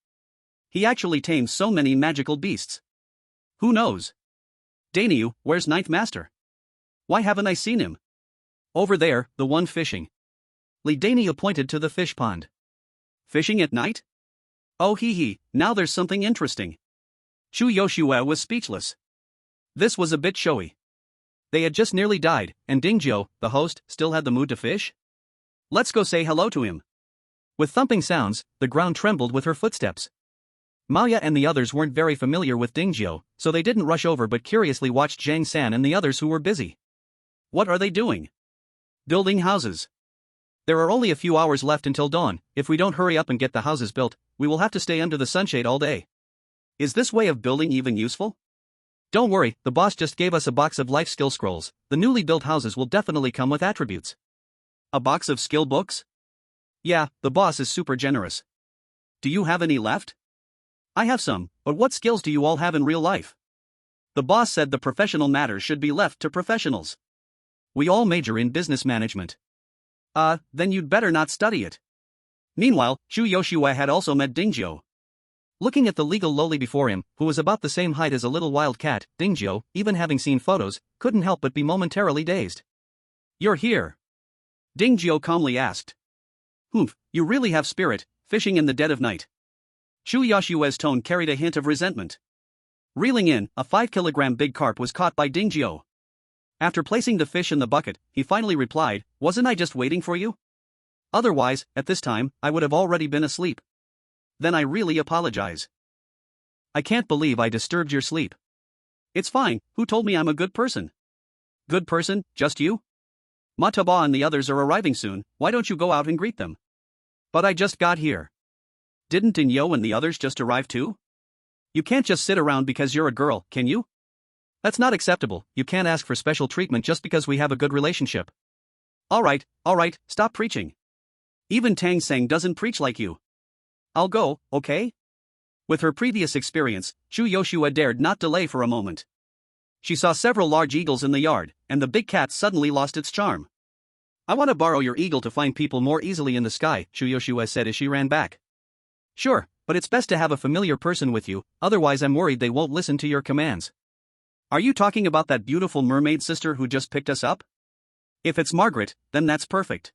[SPEAKER 2] He actually tames so many magical beasts. Who knows? Dainio, where's Ninth Master? Why haven't I seen him?
[SPEAKER 1] Over there, the one fishing. Li Dainio pointed to the fish pond.
[SPEAKER 2] Fishing at night? Oh now there's something interesting. Chu Yoshua was speechless. This was a bit showy.
[SPEAKER 1] They had just nearly died, and Dingzhou, the host, still had the mood to fish?
[SPEAKER 2] Let's go say hello to him.
[SPEAKER 1] With thumping sounds, the ground trembled with her footsteps. Maya and the others weren't very familiar with Dingzhou, so they didn't rush over but curiously watched Zhang San and the others who were busy.
[SPEAKER 2] What are they doing? Building houses.
[SPEAKER 1] There are only a few hours left until dawn. If we don't hurry up and get the houses built, we will have to stay under the sunshade all day.
[SPEAKER 2] Is this way of building even useful?
[SPEAKER 1] Don't worry, the boss just gave us a box of life skill scrolls. The newly built houses will definitely come with attributes.
[SPEAKER 2] A box of skill books?
[SPEAKER 1] Yeah, the boss is super generous.
[SPEAKER 2] Do you have any left? I have some, but what skills do you all have in real life? The boss said the professional matters should be left to professionals.
[SPEAKER 1] We all major in business management.
[SPEAKER 2] Then you'd better not study it. Meanwhile, Chu Yoshua had also met Dingzhou.
[SPEAKER 1] Looking at the legal loli before him, who was about the same height as a little wild cat, Dingzhou, even having seen photos, couldn't help but be momentarily dazed.
[SPEAKER 2] You're here? Dingzhou calmly asked. Humph, you really have spirit, fishing in the dead of night. Chu Yoshua's tone carried a hint of resentment. Reeling in, a 5-kilogram big carp was caught by Dingzhou. After placing the fish in the bucket, he finally replied, "Wasn't I just waiting for you? Otherwise, at this time, I would have already been asleep. Then I really apologize.
[SPEAKER 1] I can't believe I disturbed your sleep."
[SPEAKER 2] It's fine, who told me I'm a good person? Good person, just you? Mataba and the others are arriving soon, why don't you go out and greet them?
[SPEAKER 1] But I just got here.
[SPEAKER 2] Didn't Dinyo and the others just arrive too? You can't just sit around because you're a girl, can you?
[SPEAKER 1] That's not acceptable. You can't ask for special treatment just because we have a good relationship.
[SPEAKER 2] Alright, stop preaching. Even Tang Seng doesn't preach like you. I'll go, okay? With her previous experience, Chu Yoshua dared not delay for a moment. She saw several large eagles in the yard, and the big cat suddenly lost its charm.
[SPEAKER 1] I want to borrow your eagle to find people more easily in the sky, Chu Yoshua said as she ran back. Sure, but it's best to have a familiar person with you, otherwise I'm worried they won't listen to your commands.
[SPEAKER 2] Are you talking about that beautiful mermaid sister who just picked us up? If it's Margaret, then that's perfect.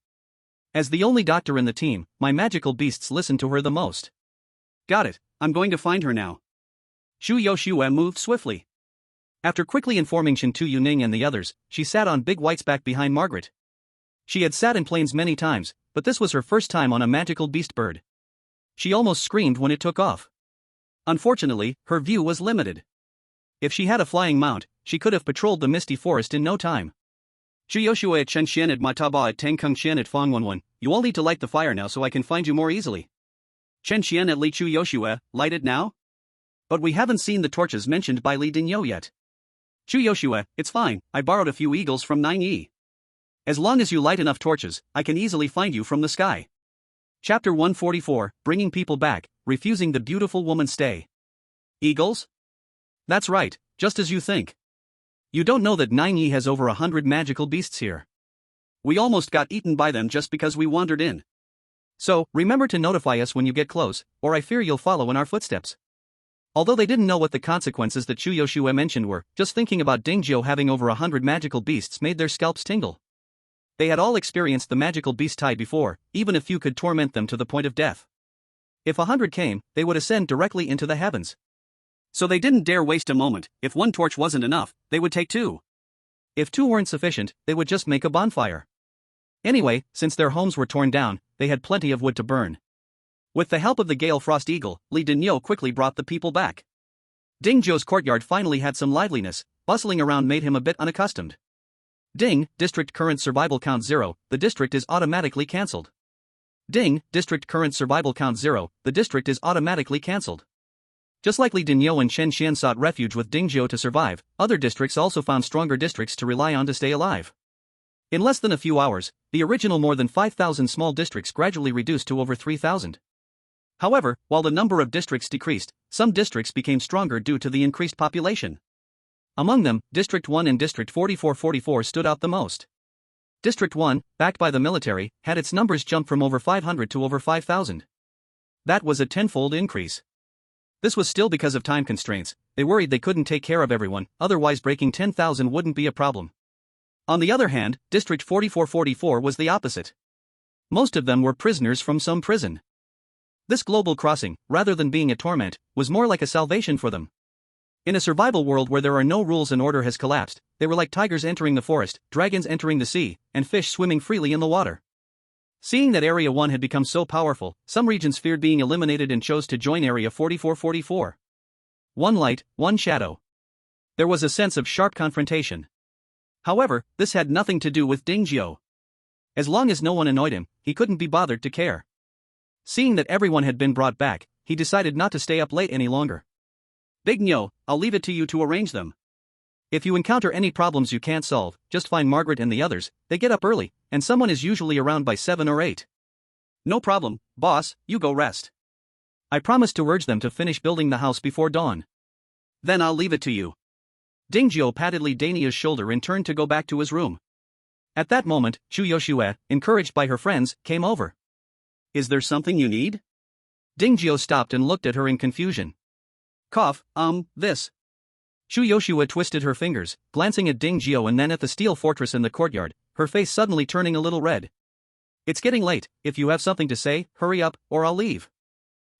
[SPEAKER 1] As the only doctor in the team, my magical beasts listen to her the most.
[SPEAKER 2] Got it, I'm going to find her now. Chu Yoshua moved swiftly.
[SPEAKER 1] After quickly informing Shintu Yuning and the others, she sat on Big White's back behind Margaret. She had sat in planes many times, but this was her first time on a magical beast bird. She almost screamed when it took off. Unfortunately, her view was limited. If she had a flying mount, she could have patrolled the misty forest in no time.
[SPEAKER 2] Chu Yoshua at Chen Xian at Mataba at Tang Kung Xian at Fang Wanwan, you all need to light the fire now so I can find you more easily. Chen Xian at Li Chu Yoshua, light it now? But we haven't seen the torches mentioned by Li Dinyo yet. Chu Yoshua, it's fine, I borrowed a few eagles from 9Yi. As long as you light enough torches, I can easily find you from the sky. Chapter 144, Bringing People Back, Refusing the Beautiful Woman's Stay. Eagles? That's right, just as you think. You don't know that 9Yi has over 100 magical beasts here. We almost got eaten by them just because we wandered in. So, remember to notify us when you get close, or I fear you'll follow in our footsteps. Although they didn't know what the consequences that Chu Yoshua mentioned were, just thinking about Dingjiu having over 100 magical beasts made their scalps tingle. They had all experienced the magical beast tide before, even if few could torment them to the point of death. If 100 came, they would ascend directly into the heavens. So they didn't dare waste a moment. If one torch wasn't enough, they would take two. If two weren't sufficient, they would just make a bonfire. Anyway, since their homes were torn down, they had plenty of wood to burn. With the help of the Gale Frost Eagle, Li Dinyo quickly brought the people back. Dingjiu's courtyard finally had some liveliness, bustling around made him a bit unaccustomed. Ding, district current survival count 0, the district is automatically cancelled. Ding, district current survival count 0, the district is automatically cancelled. Just like Li Dinyo and Chen Xian sought refuge with Dingjiu to survive, other districts also found stronger districts to rely on to stay alive. In less than a few hours, the original more than 5,000 small districts gradually reduced to over 3,000. However, while the number of districts decreased, some districts became stronger due to the increased population. Among them, District 1 and District 4444 stood out the most. District 1, backed by the military, had its numbers jump from over 500 to over 5,000. That was a tenfold increase. This was still because of time constraints. They worried they couldn't take care of everyone, otherwise breaking 10,000 wouldn't be a problem. On the other hand, District 4444 was the opposite. Most of them were prisoners from some prison. This global crossing, rather than being a torment, was more like a salvation for them. In a survival world where there are no rules and order has collapsed, they were like tigers entering the forest, dragons entering the sea, and fish swimming freely in the water. Seeing that Area 1 had become so powerful, some regions feared being eliminated and chose to join Area 4444. One light, one shadow. There was a sense of sharp confrontation. However, this had nothing to do with Dingjiu. As long as no one annoyed him, he couldn't be bothered to care. Seeing that everyone had been brought back, he decided not to stay up late any longer. Big Nyo, I'll leave it to you to arrange them. If you encounter any problems you can't solve, just find Margaret and the others. They get up early, and someone is usually around by 7 or 8. No problem, boss, you go rest. I promised to urge them to finish building the house before dawn. Then I'll leave it to you. Dingjiu patted Li Dania's shoulder and turned to go back to his room. At that moment, Chu Yoshua, encouraged by her friends, came over. Is there something you need? Dingjiu stopped and looked at her in confusion. Cough, this. Chu Yoshua twisted her fingers, glancing at Dingjiu and then at the steel fortress in the courtyard, her face suddenly turning a little red. It's getting late, if you have something to say, hurry up, or I'll leave.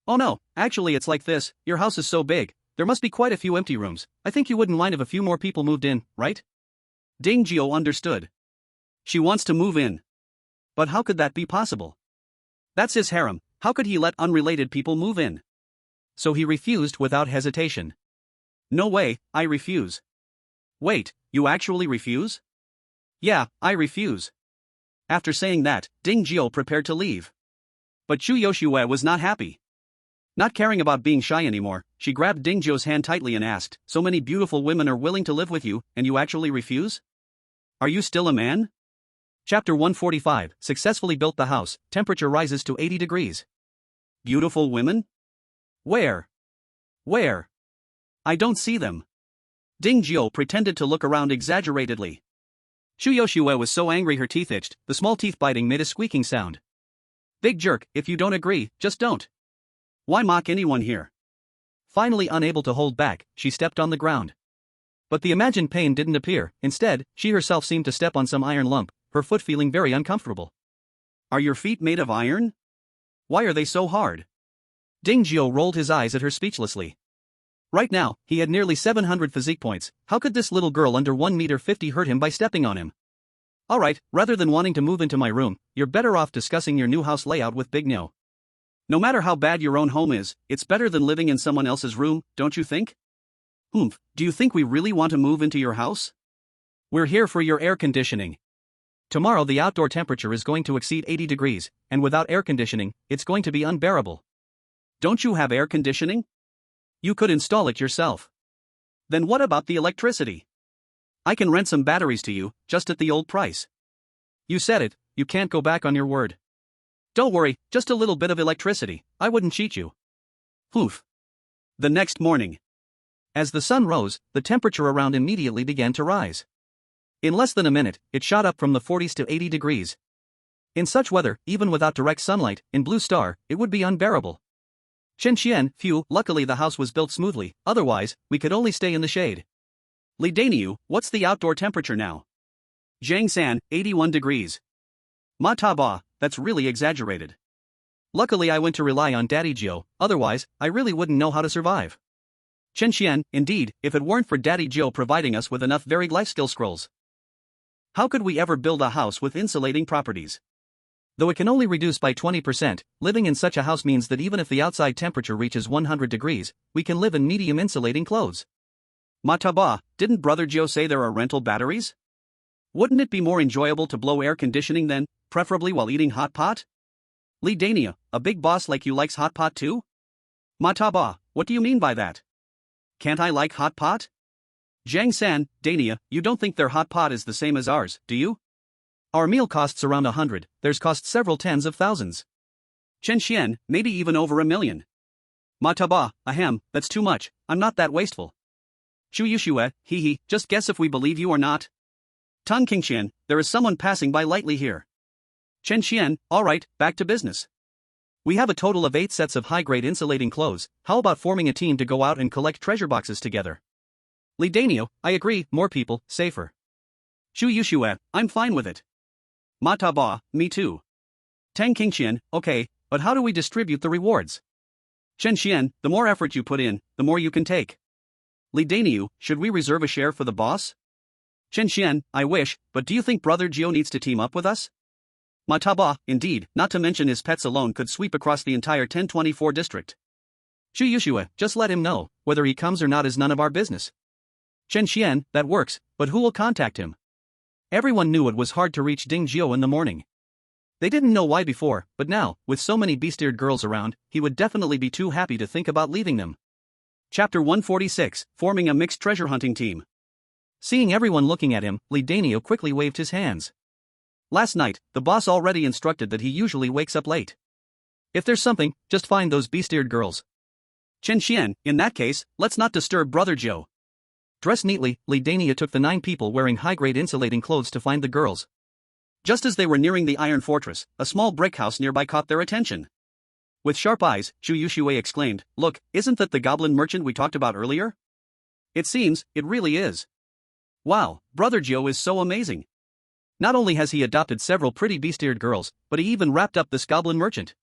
[SPEAKER 2] Oh no, actually it's like this, your house is so big, there must be quite a few empty rooms, I think you wouldn't mind if a few more people moved in, right? Dingjiu understood. She wants to move in. But how could that be possible? That's his harem, how could he let unrelated people move in? So he refused without hesitation. No way, I refuse. Wait, you actually refuse? Yeah, I refuse. After saying that, Dingjiu prepared to leave. But Chu Yoshua was not happy. Not caring about being shy anymore, she grabbed Dingjiu's hand tightly and asked, so many beautiful women are willing to live with you, and you actually refuse? Are you still a man? Chapter 145, Successfully built the house, temperature rises to 80 degrees. Beautiful women? Where? Where? I don't see them. Dingjiu pretended to look around exaggeratedly. Chu Yoshua was so angry her teeth itched, the small teeth biting made a squeaking sound. Big jerk, if you don't agree, just don't. Why mock anyone here? Finally unable to hold back, she stepped on the ground. But the imagined pain didn't appear, instead, she herself seemed to step on some iron lump, her foot feeling very uncomfortable. Are your feet made of iron? Why are they so hard? Dingjiu rolled his eyes at her speechlessly. Right now, he had nearly 700 physique points, how could this little girl under 1 meter 50 hurt him by stepping on him? Alright, rather than wanting to move into my room, you're better off discussing your new house layout with Big Nyo. No matter how bad your own home is, it's better than living in someone else's room, don't you think? Do you think we really want to move into your house? We're here for your air conditioning. Tomorrow the outdoor temperature is going to exceed 80 degrees, and without air conditioning, it's going to be unbearable. Don't you have air conditioning? You could install it yourself. Then what about the electricity? I can rent some batteries to you, just at the old price.
[SPEAKER 1] You said it, you can't go back on your word.
[SPEAKER 2] Don't worry, just a little bit of electricity, I wouldn't cheat you. Poof. The next morning.
[SPEAKER 1] As the sun rose, the temperature around immediately began to rise. In less than a minute, it shot up from the 40s to 80 degrees. In such weather, even without direct sunlight, in Blue Star, it would be unbearable. Chen Qian, phew, luckily the house was built smoothly, otherwise, we could only stay in the shade.
[SPEAKER 2] Li Daniu, what's the outdoor temperature now? Zhang San, 81 degrees. Ma Taba, that's really exaggerated.
[SPEAKER 1] Luckily I went to rely on Daddy Jiu, otherwise, I really wouldn't know how to survive.
[SPEAKER 2] Chen Qian, indeed, if it weren't for Daddy Jiu providing us with enough varied life skill scrolls. How could we ever build a house with insulating properties?
[SPEAKER 1] Though it can only reduce by 20%, living in such a house means that even if the outside temperature reaches 100 degrees, we can live in medium insulating clothes.
[SPEAKER 2] Mataba, didn't Brother Joe say there are rental batteries? Wouldn't it be more enjoyable to blow air conditioning then, preferably while eating hot pot? Li Dania, a big boss like you likes hot pot too? Mataba, what do you mean by that? Can't I like hot pot? Zhang San, Dania, you don't think their hot pot is the same as ours, do you?
[SPEAKER 1] Our meal costs around 100, theirs cost several tens of thousands.
[SPEAKER 2] Chen Xian, maybe even over 1 million. Mataba, ahem, that's too much, I'm not that wasteful. Chu Yushue, hee, just guess if we believe you or not. Tang Qingxian, there is someone passing by lightly here. Chen Xian, alright, back to business.
[SPEAKER 1] We have a total of 8 sets of high-grade insulating clothes, how about forming a team to go out and collect treasure boxes together?
[SPEAKER 2] Li Danio, I agree, more people, safer. Chu Yushue, I'm fine with it. Mataba, me too. Tang Qingxian, okay, but how do we distribute the rewards? Chen Xian, the more effort you put in, the more you can take. Li Daniu, should we reserve a share for the boss? Chen Xian, I wish, but do you think Brother Gio needs to team up with us? Mataba, indeed, not to mention his pets alone could sweep across the entire 1024 district.
[SPEAKER 1] Chu Yushue, just let him know, whether he comes or not is none of our business.
[SPEAKER 2] Chen Xian, that works, but who will contact him?
[SPEAKER 1] Everyone knew it was hard to reach Ding Jiu in the morning. They didn't know why before, but now, with so many beast-eared girls around, he would definitely be too happy to think about leaving them.
[SPEAKER 2] Chapter 146, Forming a Mixed Treasure Hunting Team.
[SPEAKER 1] Seeing everyone looking at him, Li Danio quickly waved his hands.
[SPEAKER 2] Last night, the boss already instructed that he usually wakes up late.
[SPEAKER 1] If there's something, just find those beast-eared girls.
[SPEAKER 2] Chen Xian, in that case, let's not disturb Brother Joe.
[SPEAKER 1] Dressed neatly, Li Dania took the 9 people wearing high-grade insulating clothes to find the girls.
[SPEAKER 2] Just as they were nearing the iron fortress, a small brick house nearby caught their attention. With sharp eyes, Chu Yushue exclaimed, "Look, isn't that the goblin merchant we talked about earlier?" It seems, it really is. Wow, Brother Joe is so amazing. Not only has he adopted several pretty beast-eared girls, but he even wrapped up this goblin merchant.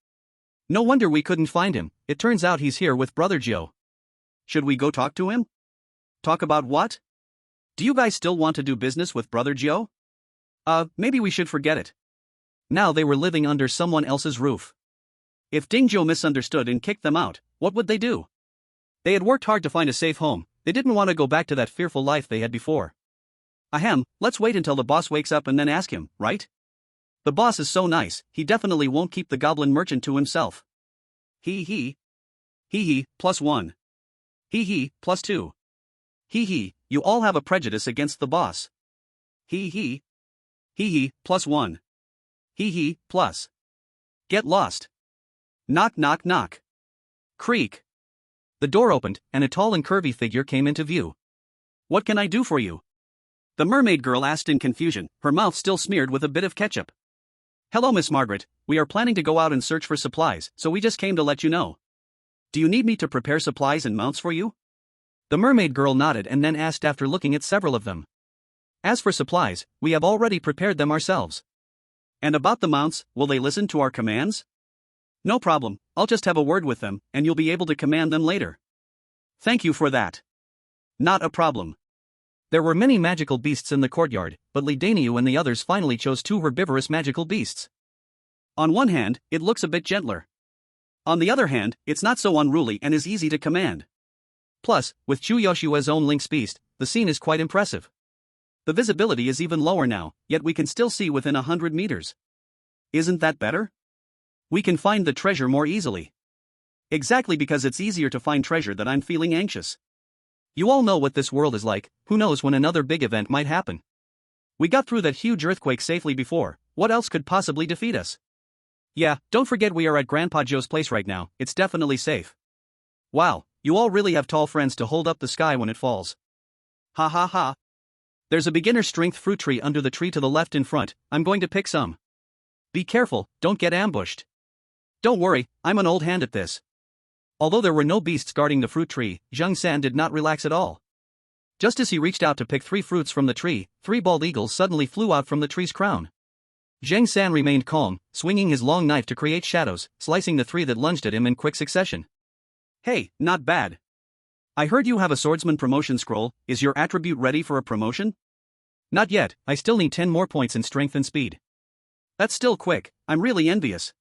[SPEAKER 1] No wonder we couldn't find him, it turns out he's here with Brother Joe.
[SPEAKER 2] Should we go talk to him? Talk about what? Do you guys still want to do business with Brother Joe? Maybe we should forget it.
[SPEAKER 1] Now they were living under someone else's roof.
[SPEAKER 2] If Ding Zhou misunderstood and kicked them out, what would they do? They had worked hard to find a safe home, they didn't want to go back to that fearful life they had before. Ahem, let's wait until the boss wakes up and then ask him, right? The boss is so nice, he definitely won't keep the goblin merchant to himself. Hee hee. Hee hee, +1. Hee hee, +2. Hee hee, you all have a prejudice against the boss. Hee hee. Hee hee, +1. Hee hee, plus. Get lost. Knock knock knock. Creak.
[SPEAKER 1] The door opened, and a tall and curvy figure came into view.
[SPEAKER 2] What can I do for you? The mermaid girl asked in confusion, her mouth still smeared with a bit of ketchup. Hello Miss Margaret, we are planning to go out and search for supplies, so we just came to let you know. Do you need me to prepare supplies and mounts for you?
[SPEAKER 1] The mermaid girl nodded and then asked after looking at several of them. As for supplies, we have already prepared them ourselves.
[SPEAKER 2] And about the mounts, will they listen to our commands? No problem, I'll just have a word with them, and you'll be able to command them later. Thank you for that. Not a problem.
[SPEAKER 1] There were many magical beasts in the courtyard, but Li Daniu and the others finally chose 2 herbivorous magical beasts.
[SPEAKER 2] On one hand, it looks a bit gentler. On the other hand, it's not so unruly and is easy to command.
[SPEAKER 1] Plus, with Chu Yoshua's own lynx beast, the scene is quite impressive.
[SPEAKER 2] The visibility is even lower now, yet we can still see within 100 meters. Isn't that better? We can find the treasure more easily. Exactly because it's easier to find treasure that I'm feeling anxious.
[SPEAKER 1] You all know what this world is like, who knows when another big event might happen. We got through that huge earthquake safely before, what else could possibly defeat us? Yeah, don't forget we are at Grandpa Joe's place right now, it's definitely safe. Wow, you all really have tall friends to hold up the sky when it falls. Ha ha ha. There's a beginner strength fruit tree under the tree to the left in front, I'm going to pick some. Be careful, don't get ambushed. Don't worry, I'm an old hand at this. Although there were no beasts guarding the fruit tree, Zheng San did not relax at all. Just as he reached out to pick 3 fruits from the tree, 3 bald eagles suddenly flew out from the tree's crown. Zheng San remained calm, swinging his long knife to create shadows, slicing the 3 that lunged at him in quick succession. Hey, not bad. I heard you have a swordsman promotion scroll, is your attribute ready for a promotion? Not yet, I still need 10 more points in strength and speed. That's still quick, I'm really envious.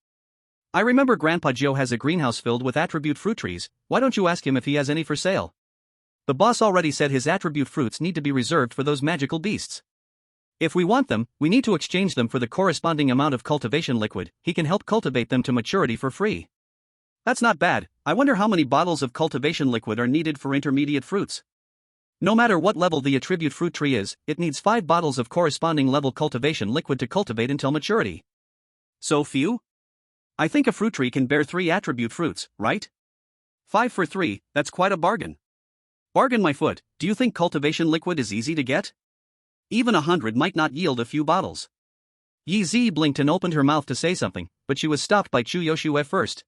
[SPEAKER 1] I remember Grandpa Joe has a greenhouse filled with attribute fruit trees, why don't you ask him if he has any for sale? The boss already said his attribute fruits need to be reserved for those magical beasts. If we want them, we need to exchange them for the corresponding amount of cultivation liquid, he can help cultivate them to maturity for free. That's not bad, I wonder how many bottles of cultivation liquid are needed for intermediate fruits. No matter what level the attribute fruit tree is, it needs 5 bottles of corresponding level cultivation liquid to cultivate until maturity. So few? I think a fruit tree can bear 3 attribute fruits, right? 5 for 3, that's quite a bargain. Bargain my foot, do you think cultivation liquid is easy to get? Even 100 might not yield a few bottles. Yi Zi blinked and opened her mouth to say something, but she was stopped by Chu Yoshue first.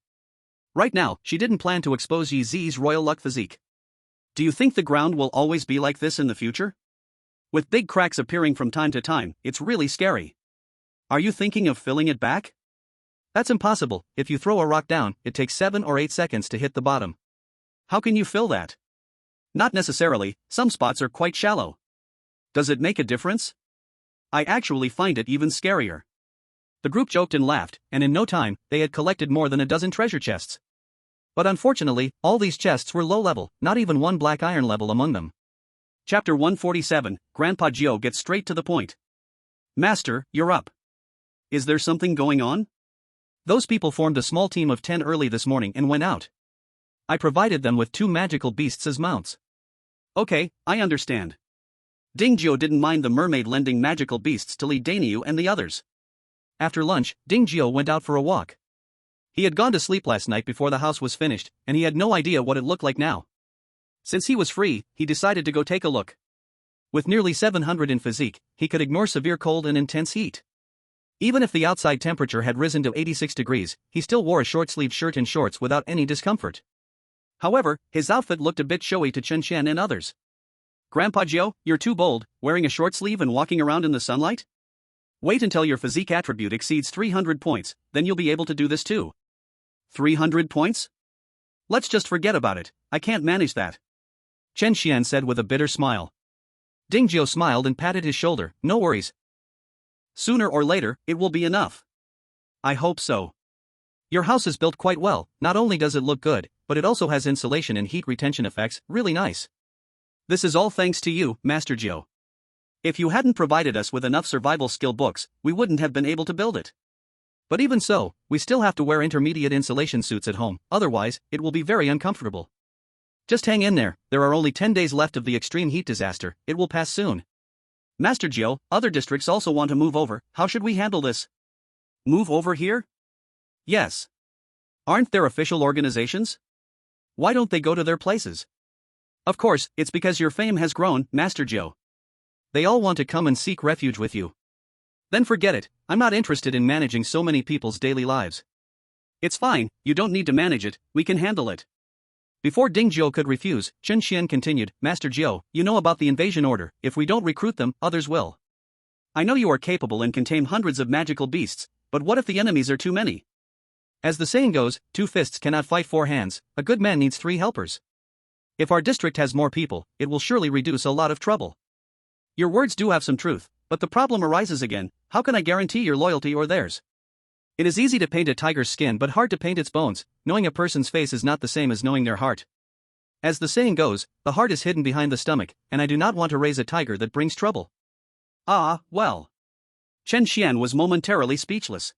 [SPEAKER 1] Right now, she didn't plan to expose Yi Zi's royal luck physique. Do you think the ground will always be like this in the future? With big cracks appearing from time to time, it's really scary. Are you thinking of filling it back? That's impossible, if you throw a rock down, it takes 7 or 8 seconds to hit the bottom. How can you fill that? Not necessarily, some spots are quite shallow. Does it make a difference? I actually find it even scarier. The group joked and laughed, and in no time, they had collected more than a dozen treasure chests. But unfortunately, all these chests were low level, not even one black iron level among them. Chapter 147, Grandpa Gio gets straight to the point. Master, you're up. Is there something going on? Those people formed a small team of 10 early this morning and went out. I provided them with 2 magical beasts as mounts. Okay, I understand. Dingjio didn't mind the mermaid lending magical beasts to lead Dainyu and the others. After lunch, Dingjio went out for a walk. He had gone to sleep last night before the house was finished, and he had no idea what it looked like now. Since he was free, he decided to go take a look. With nearly 700 in physique, he could ignore severe cold and intense heat. Even if the outside temperature had risen to 86 degrees, he still wore a short-sleeved shirt and shorts without any discomfort. However, his outfit looked a bit showy to Chen Qian and others. Grandpa Gio, you're too bold, wearing a short sleeve and walking around in the sunlight? Wait until your physique attribute exceeds 300 points, then you'll be able to do this too. 300 points? Let's just forget about it, I can't manage that. Chen Qian said with a bitter smile. Dingjio smiled and patted his shoulder, no worries. Sooner or later, it will be enough. I hope so. Your house is built quite well, not only does it look good, but it also has insulation and heat retention effects, really nice. This is all thanks to you, Master Gio. If you hadn't provided us with enough survival skill books, we wouldn't have been able to build it. But even so, we still have to wear intermediate insulation suits at home, otherwise, it will be very uncomfortable. Just hang in there, there are only 10 days left of the extreme heat disaster, it will pass soon. Master Gio, other districts also want to move over, how should we handle this? Move over here? Yes. Aren't there official organizations? Why don't they go to their places? Of course, it's because your fame has grown, Master Gio. They all want to come and seek refuge with you. Then forget it, I'm not interested in managing so many people's daily lives. It's fine, you don't need to manage it, we can handle it. Before Dingjio could refuse, Chen Qian continued, Master Gio, you know about the invasion order, if we don't recruit them, others will. I know you are capable and can tame hundreds of magical beasts, but what if the enemies are too many? As the saying goes, 2 fists cannot fight 4 hands, a good man needs 3 helpers. If our district has more people, it will surely reduce a lot of trouble. Your words do have some truth, but the problem arises again, how can I guarantee your loyalty or theirs? It is easy to paint a tiger's skin but hard to paint its bones, knowing a person's face is not the same as knowing their heart. As the saying goes, the heart is hidden behind the stomach, and I do not want to raise a tiger that brings trouble. Ah, well. Chen Qian was momentarily speechless.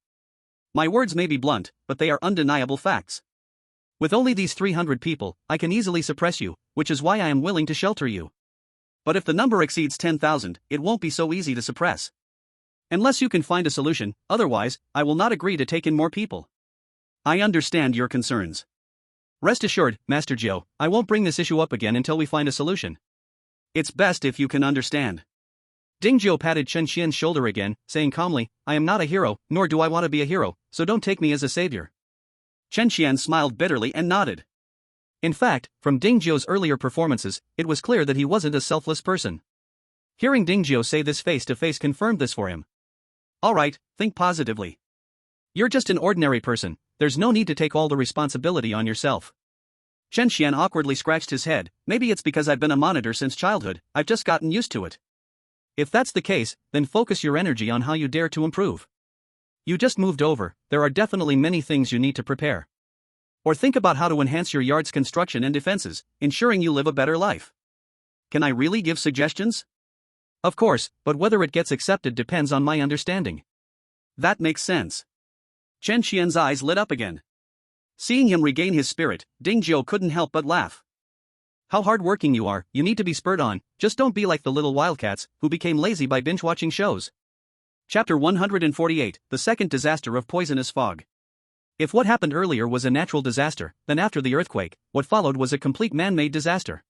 [SPEAKER 1] My words may be blunt, but they are undeniable facts.
[SPEAKER 2] With only these 300 people, I can easily suppress you, which is why I am willing to shelter you. But if the number exceeds 10,000, it won't be so easy to suppress. Unless you can find a solution, otherwise, I will not agree to take in more people. I understand your concerns. Rest assured, Master Jiao, I won't bring this issue up again until we find a solution. It's best if you can understand. Ding Jiao patted Chen Xian's shoulder again, saying calmly, I am not a hero, nor do I want to be a hero, so don't take me as a savior. Chen Xian smiled bitterly and nodded. In fact, from Ding Jiao's earlier performances, it was clear that he wasn't a selfless person. Hearing Ding Jiao say this face to face confirmed this for him. Alright, think positively. You're just an ordinary person, there's no need to take all the responsibility on yourself. Chen Xian awkwardly scratched his head, maybe it's because I've been a monitor since childhood, I've just gotten used to it. If that's the case, then focus your energy on how you dare to improve. You just moved over, there are definitely many things you need to prepare. Or think about how to enhance your yard's construction and defenses, ensuring you live a better life. Can I really give suggestions? Of course, but whether it gets accepted depends on my understanding. That makes sense. Chen Xian's eyes lit up again. Seeing him regain his spirit, Ding Jiao couldn't help but laugh. How hard-working you are, you need to be spurred on, just don't be like the little wildcats, who became lazy by binge-watching shows. Chapter 148, The Second Disaster of Poisonous Fog. If what happened earlier was a natural disaster, then after the earthquake, what followed was a complete man-made disaster.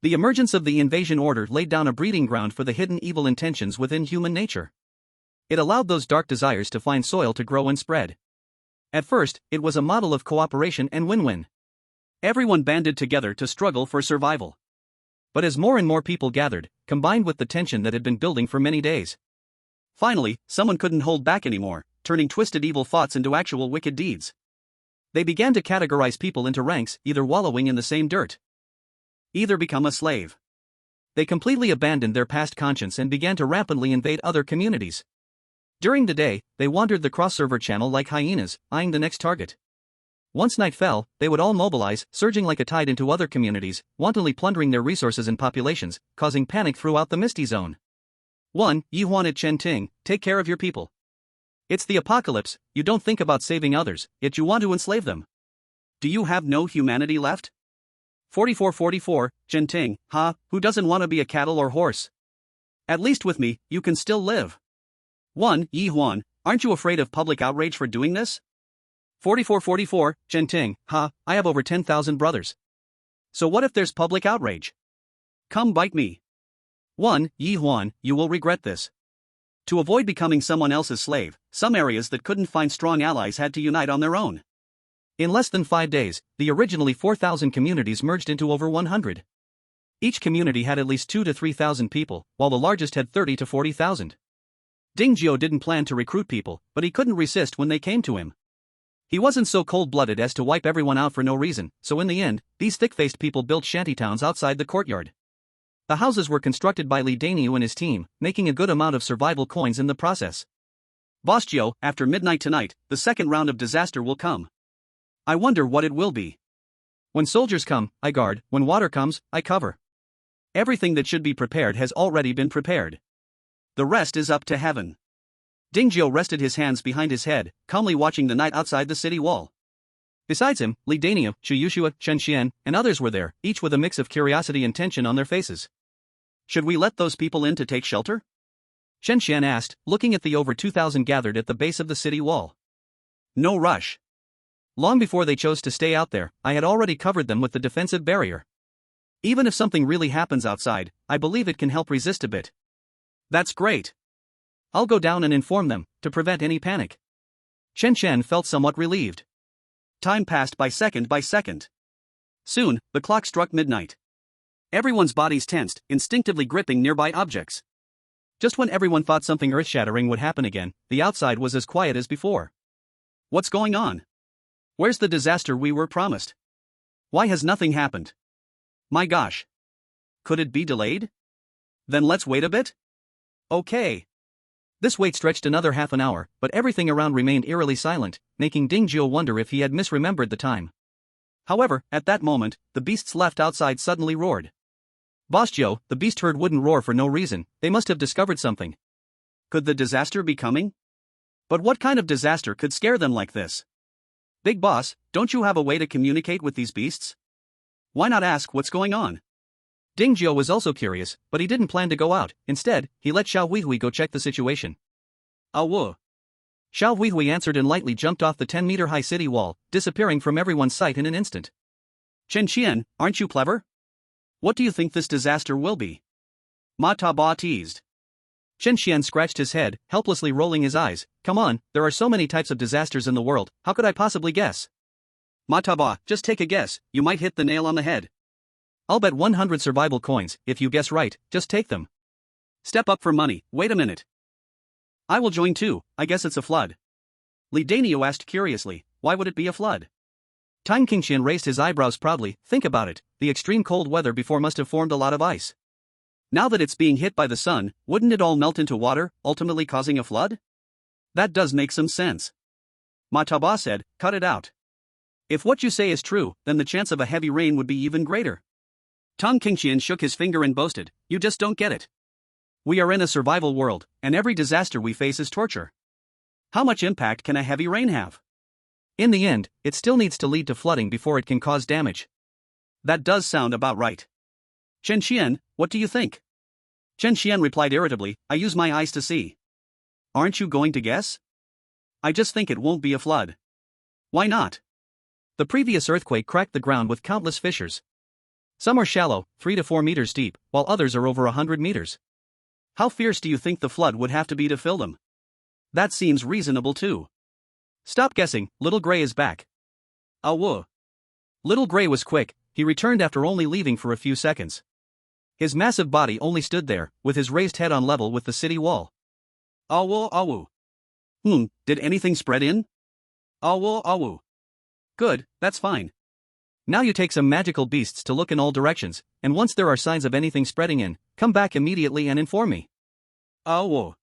[SPEAKER 2] The emergence of the invasion order laid down a breeding ground for the hidden evil intentions within human nature. It allowed those dark desires to find soil to grow and spread. At first, it was a model of cooperation and win-win. Everyone banded together to struggle for survival. But as more and more people gathered, combined with the tension that had been building for many days, finally, someone couldn't hold back anymore, turning twisted evil thoughts into actual wicked deeds. They began to categorize people into ranks, either wallowing in the same dirt, either become a slave. They completely abandoned their past conscience and began to rampantly invade other communities. During the day, they wandered the cross-server channel like hyenas, eyeing the next target. Once night fell, they would all mobilize, surging like a tide into other communities, wantonly plundering their resources and populations, causing panic throughout the Misty Zone. 1. Yi Huan at Chen Ting, take care of your people. It's the apocalypse, you don't think about saving others, yet you want to enslave them. Do you have no humanity left? 4444, Chen Ting, who doesn't want to be a cattle or horse? At least with me, you can still live. 1. Yi Huan, aren't you afraid of public outrage for doing this? 4444, Chen Ting, I have over 10,000 brothers. So what if there's public outrage? Come bite me. 1. Yi Huan, you will regret this. To avoid becoming someone else's slave, some areas that couldn't find strong allies had to unite on their own. In less than 5 days, the originally 4,000 communities merged into over 100. Each community had at least 2,000 to 3,000 people, while the largest had 30,000 to 40,000. Ding Jiao didn't plan to recruit people, but he couldn't resist when they came to him. He wasn't so cold-blooded as to wipe everyone out for no reason, so in the end, these thick-faced people built shantytowns outside the courtyard. The houses were constructed by Li Daniu and his team, making a good amount of survival coins in the process. Boss Jiao, after midnight tonight, the second round of disaster will come. I wonder what it will be. When soldiers come, I guard, when water comes, I cover. Everything that should be prepared has already been prepared. The rest is up to heaven. Ding Jiao rested his hands behind his head, calmly watching the night outside the city wall. Besides him, Li Daniu, Xu Yushua, Chen Xian, and others were there, each with a mix of curiosity and tension on their faces. Should we let those people in to take shelter? Chen Xian asked, looking at the over 2,000 gathered at the base of the city wall. No rush. Long before they chose to stay out there, I had already covered them with the defensive barrier. Even if something really happens outside, I believe it can help resist a bit. That's great. I'll go down and inform them, to prevent any panic. Chen Xian felt somewhat relieved. Time passed by second. Soon, the clock struck midnight. Everyone's bodies tensed, instinctively gripping nearby objects. Just when everyone thought something earth-shattering would happen again, the outside was as quiet as before. What's going on? Where's the disaster we were promised? Why has nothing happened? My gosh. Could it be delayed? Then let's wait a bit? Okay. This wait stretched another half an hour, but everything around remained eerily silent, making Ding Jiao wonder if he had misremembered the time. However, at that moment, the beasts left outside suddenly roared. Boss Jiao, the beast herd wouldn't roar for no reason, they must have discovered something. Could the disaster be coming? But what kind of disaster could scare them like this? Big boss, don't you have a way to communicate with these beasts? Why not ask what's going on?
[SPEAKER 1] Ding Jiu was also curious, but he didn't plan to go out. Instead, he let Xiao Huihui go check the situation.
[SPEAKER 2] Whoa.
[SPEAKER 1] Xiao Huihui answered and lightly jumped off the 10-meter-high city wall, disappearing from everyone's sight in an instant.
[SPEAKER 2] Chen Qian, aren't you clever? What do you think this disaster will be? Ma Taba teased.
[SPEAKER 1] Chen Qian scratched his head, helplessly rolling his eyes. Come on, there are so many types of disasters in the world, how could I possibly guess?
[SPEAKER 2] Ma Taba, just take a guess, you might hit the nail on the head.
[SPEAKER 1] I'll bet 100 survival coins, if you guess right, just take them.
[SPEAKER 2] Step up for money, wait a minute. I will join too, I guess it's a flood. Li Danio asked curiously, why would it be a flood?
[SPEAKER 1] Time Qingxian raised his eyebrows proudly. Think about it, the extreme cold weather before must have formed a lot of ice.
[SPEAKER 2] Now that it's being hit by the sun, wouldn't it all melt into water, ultimately causing a flood? That does make some sense. Ma Taba said, cut it out. If what you say is true, then the chance of a heavy rain would be even greater. Tang Qingxian shook his finger and boasted, you just don't get it. We are in a survival world, and every disaster we face is torture. How much impact can a heavy rain have?
[SPEAKER 1] In the end, it still needs to lead to flooding before it can cause damage.
[SPEAKER 2] That does sound about right. Chen Qian, what do you think? Chen Qian replied irritably, I use my eyes to see. Aren't you going to guess? I just think it won't be a flood. Why not?
[SPEAKER 1] The previous earthquake cracked the ground with countless fissures. Some are shallow, 3 to 4 meters deep, while others are over 100 meters.
[SPEAKER 2] How fierce do you think the flood would have to be to fill them? That seems reasonable too.
[SPEAKER 1] Stop guessing, Little Gray is back.
[SPEAKER 2] Whoa.
[SPEAKER 1] Little Gray was quick, he returned after only leaving for a few seconds. His massive body only stood there, with his raised head on level with the city wall.
[SPEAKER 2] Whoa. Did anything spread in? Whoa. Good, that's fine.
[SPEAKER 1] Now you take some magical beasts to look in all directions, and once there are signs of anything spreading in, come back immediately and inform me.
[SPEAKER 2] Whoa.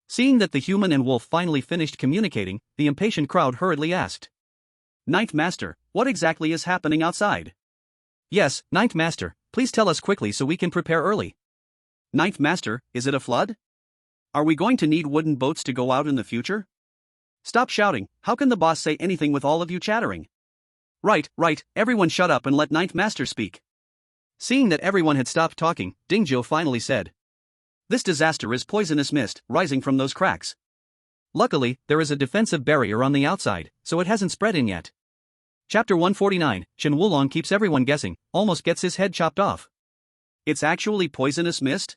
[SPEAKER 1] Seeing that the human and wolf finally finished communicating, the impatient crowd hurriedly asked.
[SPEAKER 2] Ninth Master, what exactly is happening outside?
[SPEAKER 1] Yes, Ninth Master, please tell us quickly so we can prepare early.
[SPEAKER 2] Ninth Master, is it a flood? Are we going to need wooden boats to go out in the future? Stop shouting, how can the boss say anything with all of you chattering?
[SPEAKER 1] Right, everyone shut up and let Ninth Master speak. Seeing that everyone had stopped talking, Ding Jiu finally said.
[SPEAKER 2] This disaster is poisonous mist rising from those cracks.
[SPEAKER 1] Luckily, there is a defensive barrier on the outside, so it hasn't spread in yet. Chapter 149, Chen Wulong keeps everyone guessing, almost gets his head chopped off.
[SPEAKER 2] It's actually poisonous mist?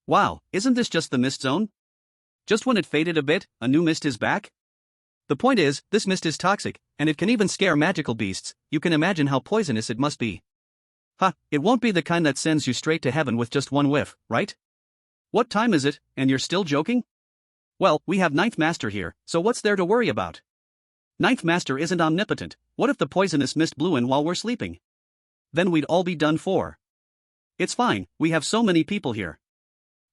[SPEAKER 2] Wow, isn't this just the mist zone? Just when it faded a bit, a new mist is back?
[SPEAKER 1] The point is, this mist is toxic, and it can even scare magical beasts. You can imagine how poisonous it must be. It won't be the kind that sends you straight to heaven with just one whiff, right?
[SPEAKER 2] What time is it, and you're still joking? Well, we have Ninth Master here, so what's there to worry about? Ninth Master isn't omnipotent, what if the poisonous mist blew in while we're sleeping? Then we'd all be done for. It's fine, we have so many people here.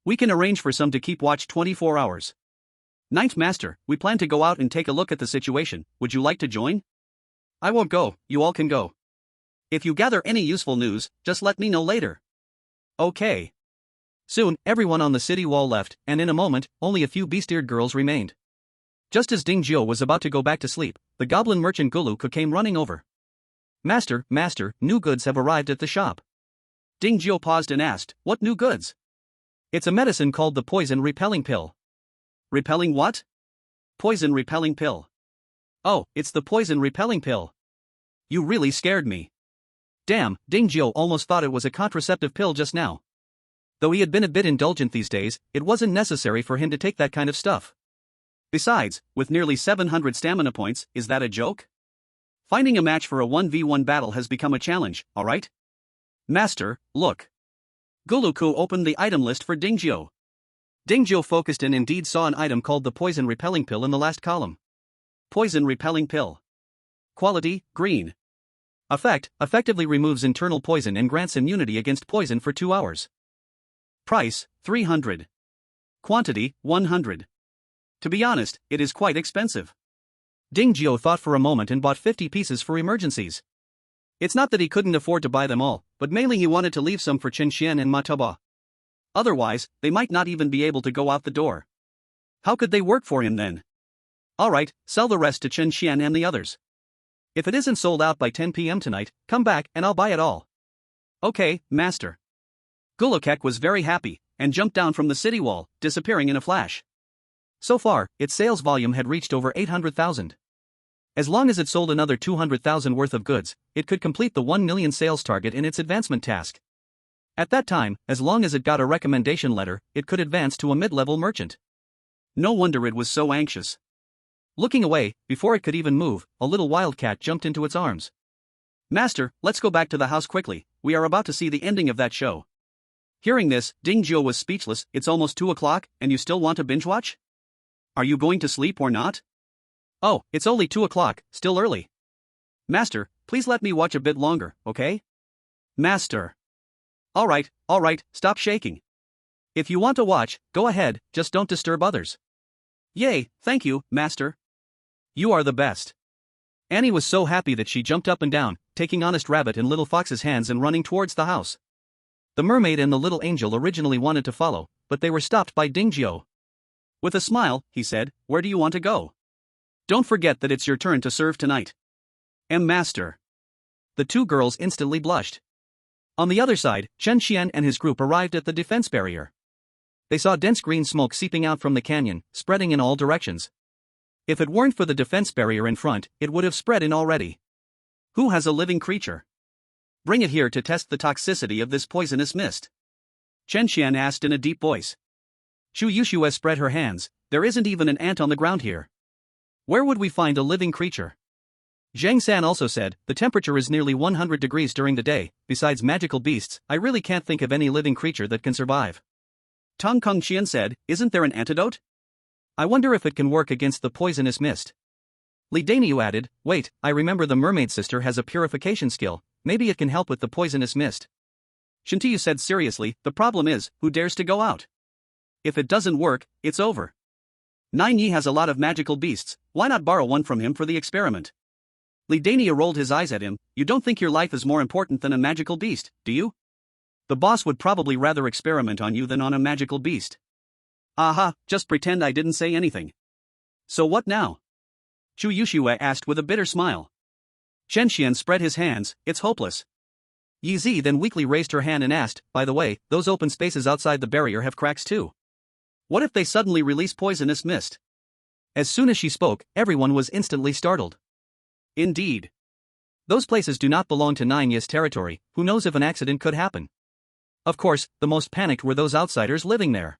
[SPEAKER 2] We can arrange for some to keep watch 24 hours. Ninth Master, we plan to go out and take a look at the situation, would you like to join?
[SPEAKER 1] I won't go, you all can go.
[SPEAKER 2] If you gather any useful news, just let me know later. Okay.
[SPEAKER 1] Soon, everyone on the city wall left, and in a moment, only a few beast-eared girls remained. Just as Ding Jiu was about to go back to sleep, the goblin merchant Guluku came running over. Master, new goods have arrived at the shop.
[SPEAKER 2] Ding Jiu paused and asked, what new goods?
[SPEAKER 1] It's a medicine called the poison-repelling pill.
[SPEAKER 2] Repelling what? Poison-repelling pill.
[SPEAKER 1] Oh, it's the poison-repelling pill.
[SPEAKER 2] You really scared me.
[SPEAKER 1] Damn, Ding Jiu almost thought it was a contraceptive pill just now. Though he had been a bit indulgent these days, it wasn't necessary for him to take that kind of stuff.
[SPEAKER 2] Besides, with nearly 700 stamina points, is that a joke? Finding a match for a 1v1 battle has become a challenge, alright? Master, look. Guluku opened the item list for Ding Jiu.
[SPEAKER 1] Ding Jiu focused and indeed saw an item called the poison-repelling pill in the last column.
[SPEAKER 2] Poison-repelling pill. Quality, green.
[SPEAKER 1] Effect, effectively removes internal poison and grants immunity against poison for 2 hours.
[SPEAKER 2] Price, 300. Quantity, 100. To be honest, it is quite expensive.
[SPEAKER 1] Ding Jiu thought for a moment and bought 50 pieces for emergencies. It's not that he couldn't afford to buy them all, but mainly he wanted to leave some for Chen Qian and Ma Taba. Otherwise, they might not even be able to go out the door. How could they work for him then? Alright, sell the rest to Chen Qian and the others. If it isn't sold out by 10 p.m. tonight, come back and I'll buy it all.
[SPEAKER 2] Okay, master. Gulokek was very happy, and jumped down from the city wall, disappearing in a flash.
[SPEAKER 1] So far, its sales volume had reached over 800,000. As long as it sold another 200,000 worth of goods, it could complete the 1 million sales target in its advancement task. At that time, as long as it got a recommendation letter, it could advance to a mid-level merchant.
[SPEAKER 2] No wonder it was so anxious.
[SPEAKER 1] Looking away, before it could even move, a little wildcat jumped into its arms.
[SPEAKER 2] Master, let's go back to the house quickly, we are about to see the ending of that show. Hearing this, Ding Zhuo was speechless. It's almost 2 o'clock, and you still want to binge watch? Are you going to sleep or not?
[SPEAKER 1] Oh, it's only 2 o'clock, still early.
[SPEAKER 2] Master, please let me watch a bit longer, okay? Master. Alright, stop shaking.
[SPEAKER 1] If you want to watch, go ahead, just don't disturb others.
[SPEAKER 2] Yay, thank you, Master.
[SPEAKER 1] You are the best. Annie was so happy that she jumped up and down, taking Honest Rabbit and Little Fox's hands and running towards the house. The mermaid and the little angel originally wanted to follow, but they were stopped by Ding Zhuo.
[SPEAKER 2] With a smile, he said, "Where do you want to go? Don't forget that it's your turn to serve tonight." Master.
[SPEAKER 1] The two girls instantly blushed. On the other side, Chen Xian and his group arrived at the defense barrier. They saw dense green smoke seeping out from the canyon, spreading in all directions. If it weren't for the defense barrier in front, it would have spread in already.
[SPEAKER 2] Who has a living creature? Bring it here to test the toxicity of this poisonous mist. Chen Xian asked in a deep voice.
[SPEAKER 1] Chu Yushue spread her hands. There isn't even an ant on the ground here. Where would we find a living creature? Zhang San also said, the temperature is nearly 100 degrees during the day. Besides magical beasts, I really can't think of any living creature that can survive.
[SPEAKER 2] Tong Kongqian said, isn't there an antidote?
[SPEAKER 1] I wonder if it can work against the poisonous mist. Li Daniu added, wait, I remember the mermaid sister has a purification skill, maybe it can help with the poisonous mist.
[SPEAKER 2] Shintiyu said seriously, the problem is, who dares to go out? If it doesn't work, it's over. Nine Yi has a lot of magical beasts, why not borrow one from him for the experiment? Li Daniu rolled his eyes at him, you don't think your life is more important than a magical beast, do you? The boss would probably rather experiment on you than on a magical beast. Aha, just pretend I didn't say anything. So what now? Chu Yushue asked with a bitter smile.
[SPEAKER 1] Chen Xian spread his hands, it's hopeless. Yi Zi then weakly raised her hand and asked, by the way, those open spaces outside the barrier have cracks too.
[SPEAKER 2] What if they suddenly release poisonous mist?
[SPEAKER 1] As soon as she spoke, everyone was instantly startled.
[SPEAKER 2] Indeed.
[SPEAKER 1] Those places do not belong to Nine Yi's territory, who knows if an accident could happen. Of course, the most panicked were those outsiders living there.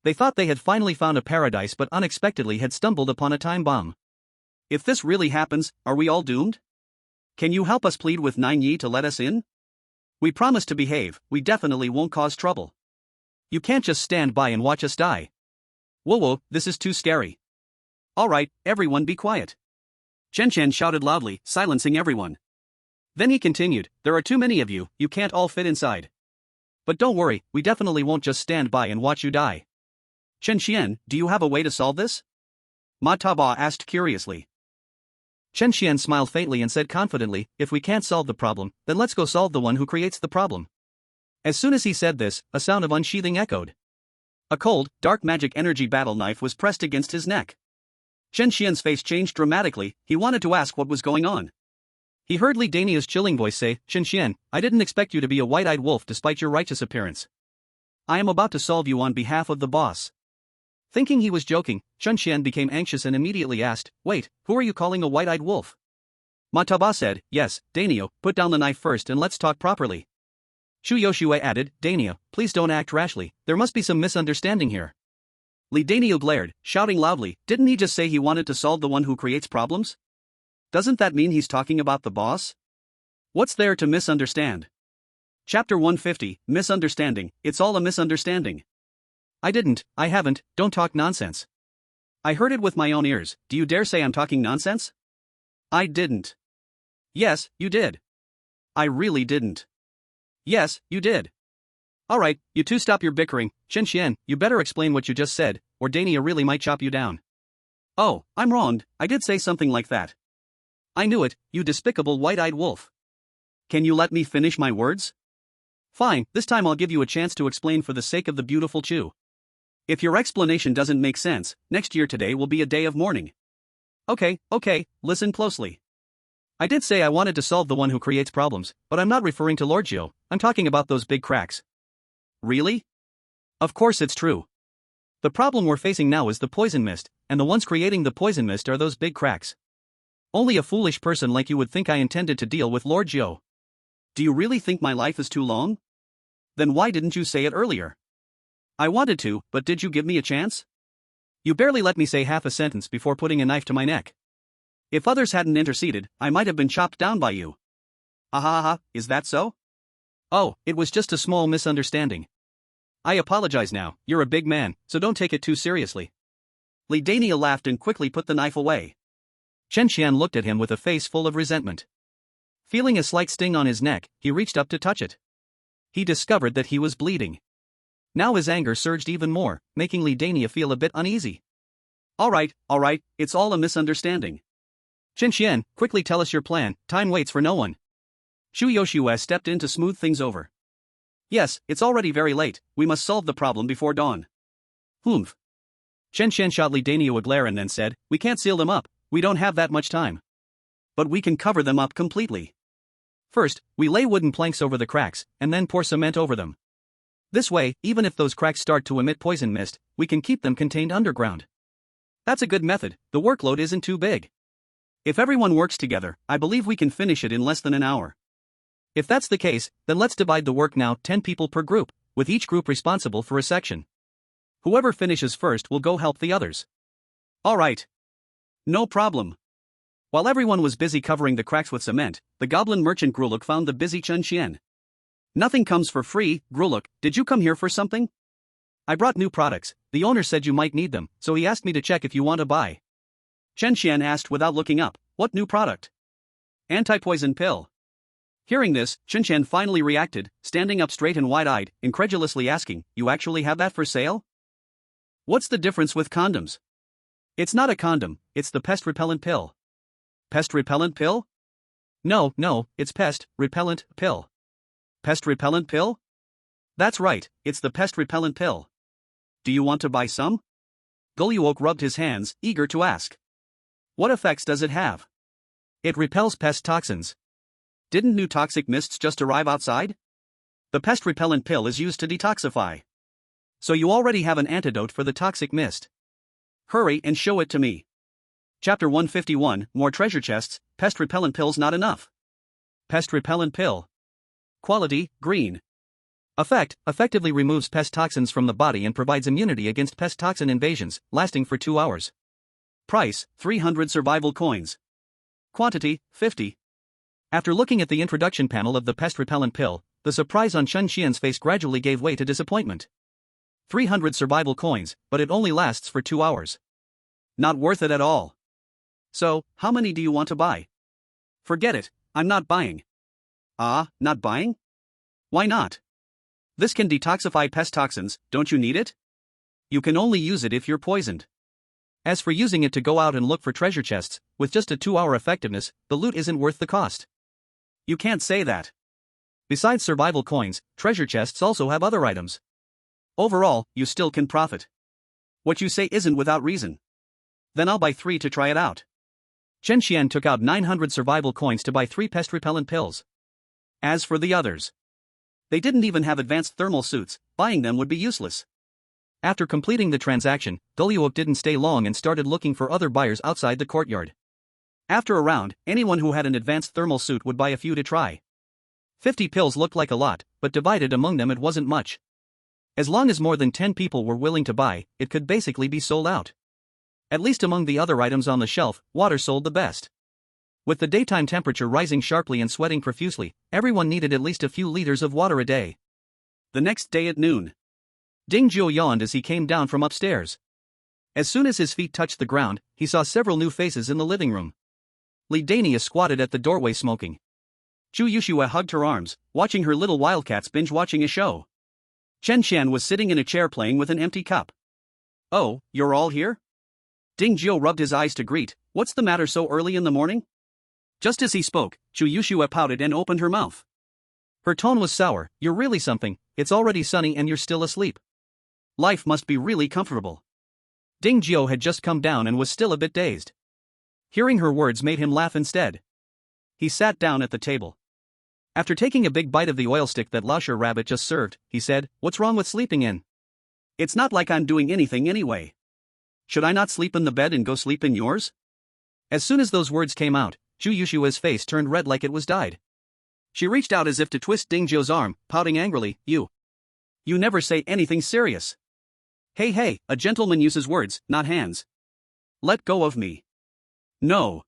[SPEAKER 1] They thought they had finally found a paradise but unexpectedly had stumbled upon a time bomb.
[SPEAKER 2] If this really happens, are we all doomed? Can you help us plead with Nine Yi to let us in? We promise to behave, we definitely won't cause trouble.
[SPEAKER 1] You can't just stand by and watch us die.
[SPEAKER 2] Whoa, this is too scary. Alright, everyone be quiet. Chen Chen shouted loudly, silencing everyone. Then he continued, there are too many of you, you can't all fit inside.
[SPEAKER 1] But don't worry, we definitely won't just stand by and watch you die.
[SPEAKER 2] Chen Xian, do you have a way to solve this? Ma Taba asked curiously.
[SPEAKER 1] Chen Xian smiled faintly and said confidently, if we can't solve the problem, then let's go solve the one who creates the problem. As soon as he said this, a sound of unsheathing echoed.
[SPEAKER 2] A cold, dark magic energy battle knife was pressed against his neck. Chen Xian's face changed dramatically, he wanted to ask what was going on.
[SPEAKER 1] He heard Li Daniu's chilling voice say, Chen Xian, I didn't expect you to be a white-eyed wolf despite your righteous appearance. I am about to solve you on behalf of the boss. Thinking he was joking, Chen Xian became anxious and immediately asked, wait, who are you calling a white-eyed wolf?
[SPEAKER 2] Ma Taba said, yes, Daniu, put down the knife first and let's talk properly.
[SPEAKER 1] Chu Yoshue added, Daniu, please don't act rashly, there must be some misunderstanding here.
[SPEAKER 2] Li Daniu glared, shouting loudly, didn't he just say he wanted to solve the one who creates problems? Doesn't that mean he's talking about the boss? What's there to misunderstand? Chapter 150, Misunderstanding, it's all a misunderstanding.
[SPEAKER 1] I haven't, don't talk nonsense.
[SPEAKER 2] I heard it with my own ears, do you dare say I'm talking nonsense? I didn't. Yes, you did. I really didn't. Yes, you did.
[SPEAKER 1] Alright, you two stop your bickering, Chen Xian, you better explain what you just said, or Dania really might chop you down.
[SPEAKER 2] Oh, I'm wronged, I did say something like that.
[SPEAKER 1] I knew it, you despicable white-eyed wolf.
[SPEAKER 2] Can you let me finish my words?
[SPEAKER 1] Fine, this time I'll give you a chance to explain for the sake of the beautiful Chu.
[SPEAKER 2] If your explanation doesn't make sense, next year today will be a day of mourning. Okay, listen closely.
[SPEAKER 1] I did say I wanted to solve the one who creates problems, but I'm not referring to Lord Gio, I'm talking about those big cracks.
[SPEAKER 2] Really?
[SPEAKER 1] Of course it's true. The problem we're facing now is the poison mist, and the ones creating the poison mist are those big cracks. Only a foolish person like you would think I intended to deal with Lord Gio.
[SPEAKER 2] Do you really think my life is too long? Then why didn't you say it earlier?
[SPEAKER 1] I wanted to, but did you give me a chance? You barely let me say half a sentence before putting a knife to my neck.
[SPEAKER 2] If others hadn't interceded, I might have been chopped down by you.
[SPEAKER 1] Aha, is that so? Oh, it was just a small misunderstanding. I apologize now, you're a big man, so don't take it too seriously.
[SPEAKER 2] Lidania laughed and quickly put the knife away.
[SPEAKER 1] Chen Qian looked at him with a face full of resentment. Feeling a slight sting on his neck, he reached up to touch it. He discovered that he was bleeding. Now his anger surged even more, making Lidania feel a bit uneasy.
[SPEAKER 2] All right, it's all a misunderstanding.
[SPEAKER 1] Chen Qian, quickly tell us your plan, time waits for no one.
[SPEAKER 2] Chu Yoshue stepped in to smooth things over.
[SPEAKER 1] Yes, it's already very late, we must solve the problem before dawn.
[SPEAKER 2] Humph.
[SPEAKER 1] Chen Qian shot Lidania a glare and then said, we can't seal them up, we don't have that much time.
[SPEAKER 2] But we can cover them up completely.
[SPEAKER 1] First, we lay wooden planks over the cracks, and then pour cement over them. This way, even if those cracks start to emit poison mist, we can keep them contained underground. That's a good method, the workload isn't too big.
[SPEAKER 2] If everyone works together, I believe we can finish it in less than an hour.
[SPEAKER 1] If that's the case, then let's divide the work now, 10 people per group, with each group responsible for a section. Whoever finishes first will go help the others.
[SPEAKER 2] All right. No problem.
[SPEAKER 1] While everyone was busy covering the cracks with cement, the goblin merchant Gruluk found the busy Chen Qian.
[SPEAKER 2] Nothing comes for free, Gruluk, did you come here for something?
[SPEAKER 1] I brought new products, the owner said you might need them, so he asked me to check if you want to buy.
[SPEAKER 2] Chen Qian asked without looking up, what new product?
[SPEAKER 1] Anti-poison pill.
[SPEAKER 2] Hearing this, Chen Qian finally reacted, standing up straight and wide-eyed, incredulously asking, you actually have that for sale?
[SPEAKER 1] What's the difference with condoms?
[SPEAKER 2] It's not a condom, it's the pest repellent pill.
[SPEAKER 1] Pest repellent pill? No, it's pest repellent pill.
[SPEAKER 2] Pest repellent pill?
[SPEAKER 1] That's right, it's the pest repellent pill.
[SPEAKER 2] Do you want to buy some?
[SPEAKER 1] Gulyuok rubbed his hands, eager to ask.
[SPEAKER 2] What effects does it have?
[SPEAKER 1] It repels pest toxins.
[SPEAKER 2] Didn't new toxic mists just arrive outside?
[SPEAKER 1] The pest repellent pill is used to detoxify. So you already have an antidote for the toxic mist.
[SPEAKER 2] Hurry and show it to me.
[SPEAKER 1] Chapter 151, More treasure chests, pest repellent pills not enough. Pest repellent pill. Quality, green. Effect, effectively removes pest toxins from the body and provides immunity against pest toxin invasions, lasting for 2 hours.
[SPEAKER 2] Price, 300 survival coins.
[SPEAKER 1] Quantity, 50. After looking at the introduction panel of the pest repellent pill, the surprise on Chen Qian's face gradually gave way to disappointment. 300 survival coins, but it only lasts for 2 hours.
[SPEAKER 2] Not worth it at all.
[SPEAKER 1] So, how many do you want to buy?
[SPEAKER 2] Forget it, I'm not buying.
[SPEAKER 1] Ah, not buying?
[SPEAKER 2] Why not?
[SPEAKER 1] This can detoxify pest toxins, don't you need it? You can only use it if you're poisoned. As for using it to go out and look for treasure chests, with just a 2-hour effectiveness, the loot isn't worth the cost.
[SPEAKER 2] You can't say that.
[SPEAKER 1] Besides survival coins, treasure chests also have other items. Overall, you still can profit.
[SPEAKER 2] What you say isn't without reason.
[SPEAKER 1] Then I'll buy 3 to try it out. Chen Qian took out 900 survival coins to buy 3 pest repellent pills. As for the others, they didn't even have advanced thermal suits, buying them would be useless. After completing the transaction, Gulyuok didn't stay long and started looking for other buyers outside the courtyard. After a round, anyone who had an advanced thermal suit would buy a few to try. 50 pills looked like a lot, but divided among them it wasn't much. As long as more than 10 people were willing to buy, it could basically be sold out. At least among the other items on the shelf, water sold the best. With the daytime temperature rising sharply and sweating profusely, everyone needed at least a few liters of water a day.
[SPEAKER 2] The next day at noon,
[SPEAKER 1] Ding Zhuo yawned as he came down from upstairs. As soon as his feet touched the ground, he saw several new faces in the living room. Lidania squatted at the doorway smoking. Chu Yushua hugged her arms, watching her little wildcats binge-watching a show.
[SPEAKER 2] Chen Qian was sitting in a chair playing with an empty cup.
[SPEAKER 1] Oh, you're all here?
[SPEAKER 2] Ding Zhuo rubbed his eyes to greet, what's the matter so early in the morning?
[SPEAKER 1] Just as he spoke, Chu Yushua pouted and opened her mouth. Her tone was sour, you're really something, it's already sunny and you're still asleep.
[SPEAKER 2] Life must be really comfortable.
[SPEAKER 1] Ding Zhuo had just come down and was still a bit dazed. Hearing her words made him laugh instead.
[SPEAKER 2] He sat down at the table. After taking a big bite of the oil stick that Lasher Rabbit just served, he said, "What's wrong with sleeping in? It's not like I'm doing anything anyway. Should I not sleep in the bed and go sleep in yours?" As soon as those words came out, Chu Yushua's face turned red like it was dyed. She reached out as if to twist Ding Zhou's arm, pouting angrily, You never say anything serious. Hey, a gentleman uses words, not hands. Let go of me. No.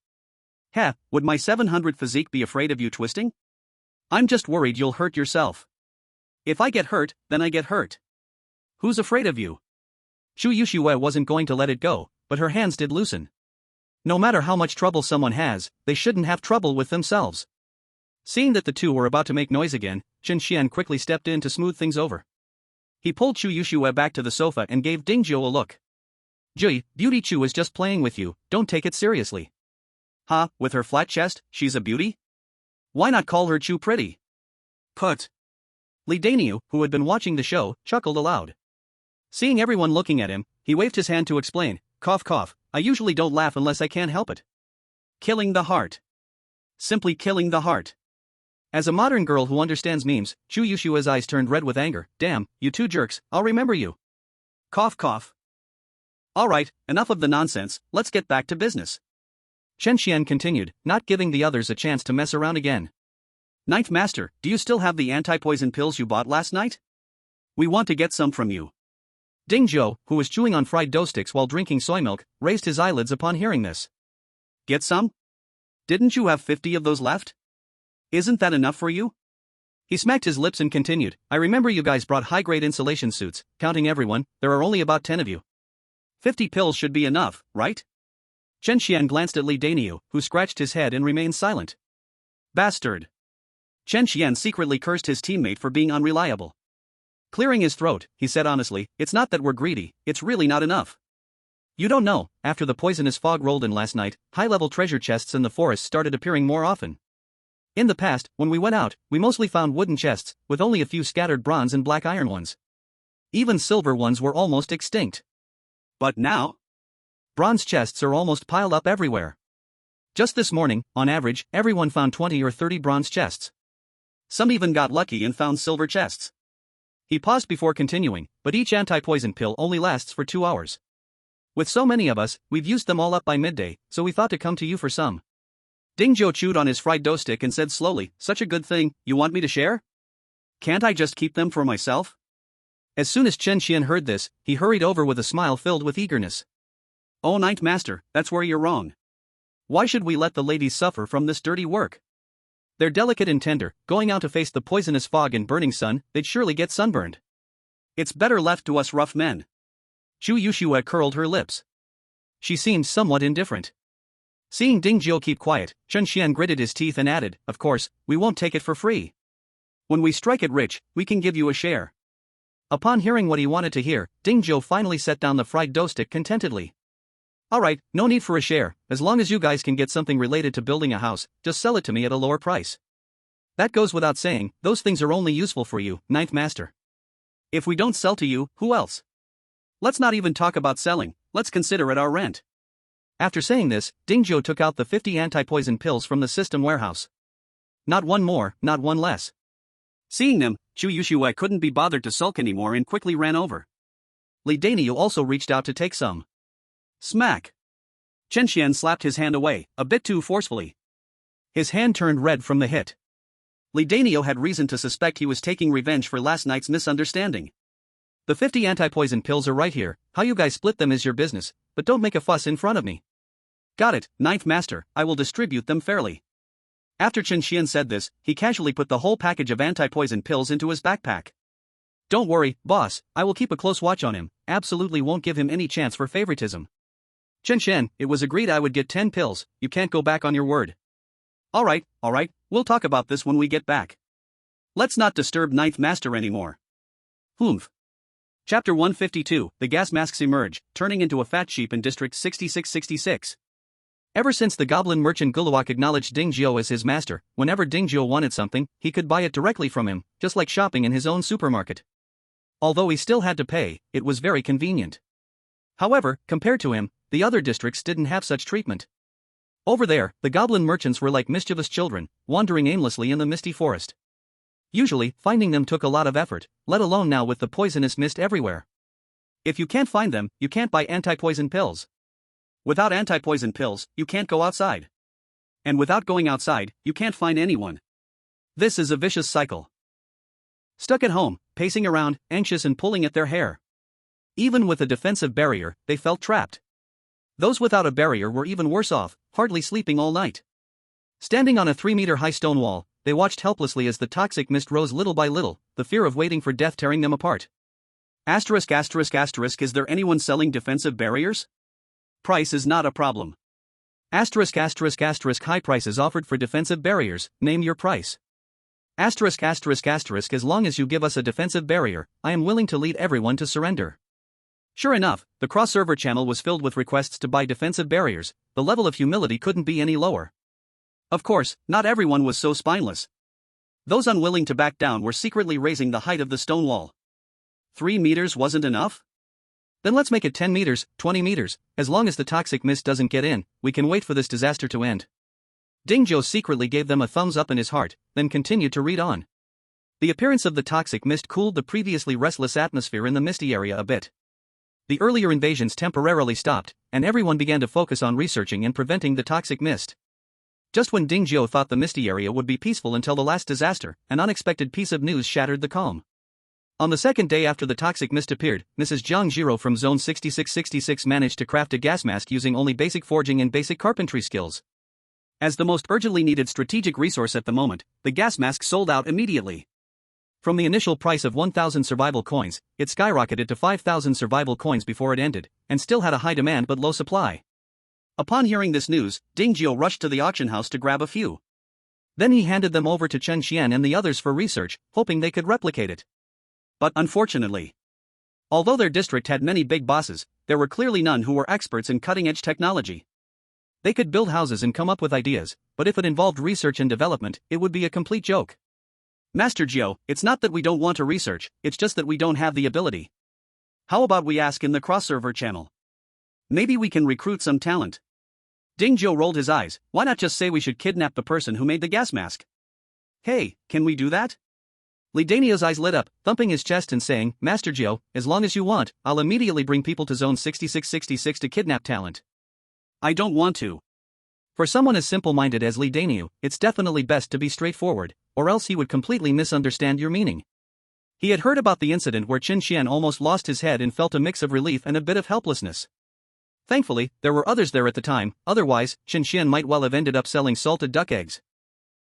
[SPEAKER 2] Would my 700 physique be afraid of you twisting? I'm just worried you'll hurt yourself. If I get hurt, then I get hurt. Who's afraid of you? Chu Yushue wasn't going to let it go, but her hands did loosen. No matter how much trouble someone has, they shouldn't have trouble with themselves. Seeing that the two were about to make noise again, Chen Xian quickly stepped in to smooth things over. He pulled Chu Yushue back to the sofa and gave Ding Zhou a look. Jui, Beauty Chu is just playing with you, don't take it seriously. With her flat chest, she's a beauty? Why not call her Chu Pretty? Put. Li Daniu, who had been watching the show, chuckled aloud. Seeing everyone looking at him, he waved his hand to explain, cough, I usually don't laugh unless I can't help it. Killing the heart. Simply killing the heart. As a modern girl who understands memes, Chu Yushua's eyes turned red with anger. Damn, you two jerks, I'll remember you. Cough. Alright, enough of the nonsense, let's get back to business. Chen Xian continued, not giving the others a chance to mess around again. Ninth Master, do you still have the anti-poison pills you bought last night? We want to get some from you. Ding Zhou, who was chewing on fried dough sticks while drinking soy milk, raised his eyelids upon hearing this. Get some? Didn't you have 50 of those left? Isn't that enough for you? He smacked his lips and continued, I remember you guys brought high-grade insulation suits, counting everyone, there are only about 10 of you. 50 pills should be enough, right? Chen Xian glanced at Li Daniu, who scratched his head and remained silent. Bastard. Chen Xian secretly cursed his teammate for being unreliable. Clearing his throat, he said honestly, it's not that we're greedy, it's really not enough. You don't know, after the poisonous fog rolled in last night, high-level treasure chests in the forest started appearing more often. In the past, when we went out, we mostly found wooden chests, with only a few scattered bronze and black iron ones. Even silver ones were almost extinct. But now? Bronze chests are almost piled up everywhere. Just this morning, on average, everyone found 20 or 30 bronze chests. Some even got lucky and found silver chests. He paused before continuing, but each anti-poison pill only lasts for 2 hours. With so many of us, we've used them all up by midday, so we thought to come to you for some. Ding Zhou chewed on his fried dough stick and said slowly, such a good thing, you want me to share? Can't I just keep them for myself? As soon as Chen Xian heard this, he hurried over with a smile filled with eagerness. Oh Ninth Master, that's where you're wrong. Why should we let the ladies suffer from this dirty work? They're delicate and tender, going out to face the poisonous fog and burning sun, they'd surely get sunburned. It's better left to us rough men. Chu Yushue curled her lips. She seemed somewhat indifferent. Seeing Ding Zhou keep quiet, Chen Xian gritted his teeth and added, of course, we won't take it for free. When we strike it rich, we can give you a share. Upon hearing what he wanted to hear, Ding Zhou finally set down the fried dough stick contentedly. Alright, no need for a share, as long as you guys can get something related to building a house, just sell it to me at a lower price. That goes without saying, those things are only useful for you, Ninth Master. If we don't sell to you, who else? Let's not even talk about selling, let's consider it our rent. After saying this, Ding Zhou took out the 50 anti-poison pills from the system warehouse. Not one more, not one less. Seeing them, Chu Yushue couldn't be bothered to sulk anymore and quickly ran over. Li Daniu also reached out to take some. Smack! Chen Xian slapped his hand away, a bit too forcefully. His hand turned red from the hit. Li Daniu had reason to suspect he was taking revenge for last night's misunderstanding. The 50 anti-poison pills are right here, how you guys split them is your business, but don't make a fuss in front of me. Got it, Ninth Master, I will distribute them fairly. After Chen Xian said this, he casually put the whole package of anti-poison pills into his backpack. Don't worry, boss, I will keep a close watch on him, absolutely won't give him any chance for favoritism. Chen Xian, it was agreed I would get 10 pills, you can't go back on your word. Alright, we'll talk about this when we get back. Let's not disturb Ninth Master anymore. Humph. Chapter 152, The gas masks emerge, turning into a fat sheep in District 6666. Ever since the goblin merchant Guluak acknowledged Ding Zhou as his master, whenever Ding Zhou wanted something, he could buy it directly from him, just like shopping in his own supermarket. Although he still had to pay, it was very convenient. However, compared to him, the other districts didn't have such treatment.
[SPEAKER 1] Over there, the goblin merchants were like mischievous children, wandering aimlessly in the misty forest. Usually, finding them took a lot of effort, let alone now with the poisonous mist everywhere. If you can't find them, you can't buy anti-poison pills. Without anti-poison pills, you can't go outside. And without going outside, you can't find anyone. This is a vicious cycle. Stuck at home, pacing around, anxious and pulling at their hair. Even with a defensive barrier, they felt trapped. Those without a barrier were even worse off, hardly sleeping all night. Standing on a 3-meter-high stone wall, they watched helplessly as the toxic mist rose little by little, the fear of waiting for death tearing them apart. Is there anyone selling defensive barriers? Price is not a problem. High prices offered for defensive barriers, name your price. As long as you give us a defensive barrier, I am willing to lead everyone to surrender. Sure enough, the cross-server channel was filled with requests to buy defensive barriers. The level of humility couldn't be any lower. Of course, not everyone was so spineless. Those unwilling to back down were secretly raising the height of the stone wall. 3 meters wasn't enough? Then let's make it 10 meters, 20 meters, as long as the toxic mist doesn't get in, we can wait for this disaster to end. Dingzhou secretly gave them a thumbs up in his heart, then continued to read on. The appearance of the toxic mist cooled the previously restless atmosphere in the misty area a bit. The earlier invasions temporarily stopped, and everyone began to focus on researching and preventing the toxic mist. Just when Dingzhou thought the misty area would be peaceful until the last disaster, an unexpected piece of news shattered the calm. On the second day after the toxic mist appeared, Mrs. Zhang Jiro from Zone 6666 managed to craft a gas mask using only basic forging and basic carpentry skills. As the most urgently needed strategic resource at the moment, the gas mask sold out immediately. From the initial price of 1,000 survival coins, it skyrocketed to 5,000 survival coins before it ended, and still had a high demand but low supply. Upon hearing this news, Dingzhou rushed to the auction house to grab a few. Then he handed them over to Chen Xian and the others for research, hoping they could replicate it. But unfortunately, although their district had many big bosses, there were clearly none who were experts in cutting-edge technology. They could build houses and come up with ideas, but if it involved research and development, it would be a complete joke. Master Jiao, it's not that we don't want to research, it's just that we don't have the ability. How about we ask in the cross-server channel? Maybe we can recruit some talent. Dingzhou rolled his eyes. Why not just say we should kidnap the person who made the gas mask? Hey, can we do that? Li Daniel's eyes lit up, thumping his chest and saying, Master Jiao, as long as you want, I'll immediately bring people to Zone 6666 to kidnap talent. I don't want to. For someone as simple-minded as Li Daniel, it's definitely best to be straightforward, or else he would completely misunderstand your meaning. He had heard about the incident where Chen Xian almost lost his head and felt a mix of relief and a bit of helplessness. Thankfully, there were others there at the time, otherwise, Chen Xian might well have ended up selling salted duck eggs.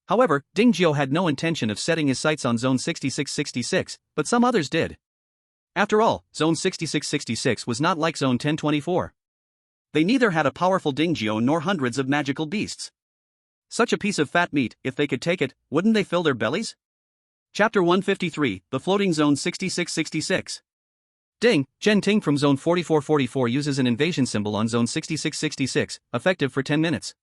[SPEAKER 1] However, Dingzhou had no intention of setting his sights on Zone 6666, but some others did. After all, Zone 6666 was not like Zone 1024. They neither had a powerful Dingzhou nor hundreds of magical beasts. Such a piece of fat meat, if they could take it, wouldn't they fill their bellies? Chapter 153, The Floating Zone 6666. Ding, Zhen Ting from Zone 4444 uses an invasion symbol on Zone 6666, effective for 10 minutes.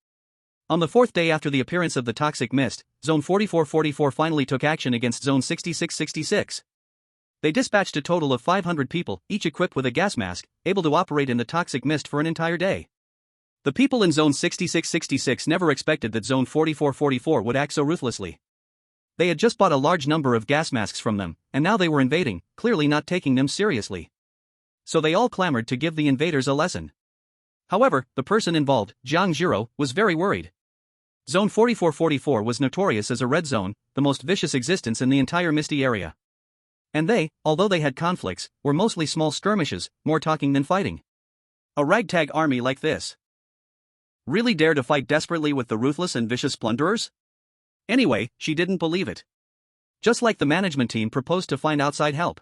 [SPEAKER 1] On the fourth day after the appearance of the toxic mist, Zone 4444 finally took action against Zone 6666. They dispatched a total of 500 people, each equipped with a gas mask, able to operate in the toxic mist for an entire day. The people in Zone 6666 never expected that Zone 4444 would act so ruthlessly. They had just bought a large number of gas masks from them, and now they were invading, clearly not taking them seriously. So they all clamored to give the invaders a lesson. However, the person involved, Zhang Jiro, was very worried. Zone 4444 was notorious as a red zone, the most vicious existence in the entire misty area. And they, although they had conflicts, were mostly small skirmishes, more talking than fighting. A ragtag army like this really dare to fight desperately with the ruthless and vicious plunderers? Anyway, she didn't believe it. Just like the management team proposed to find outside help.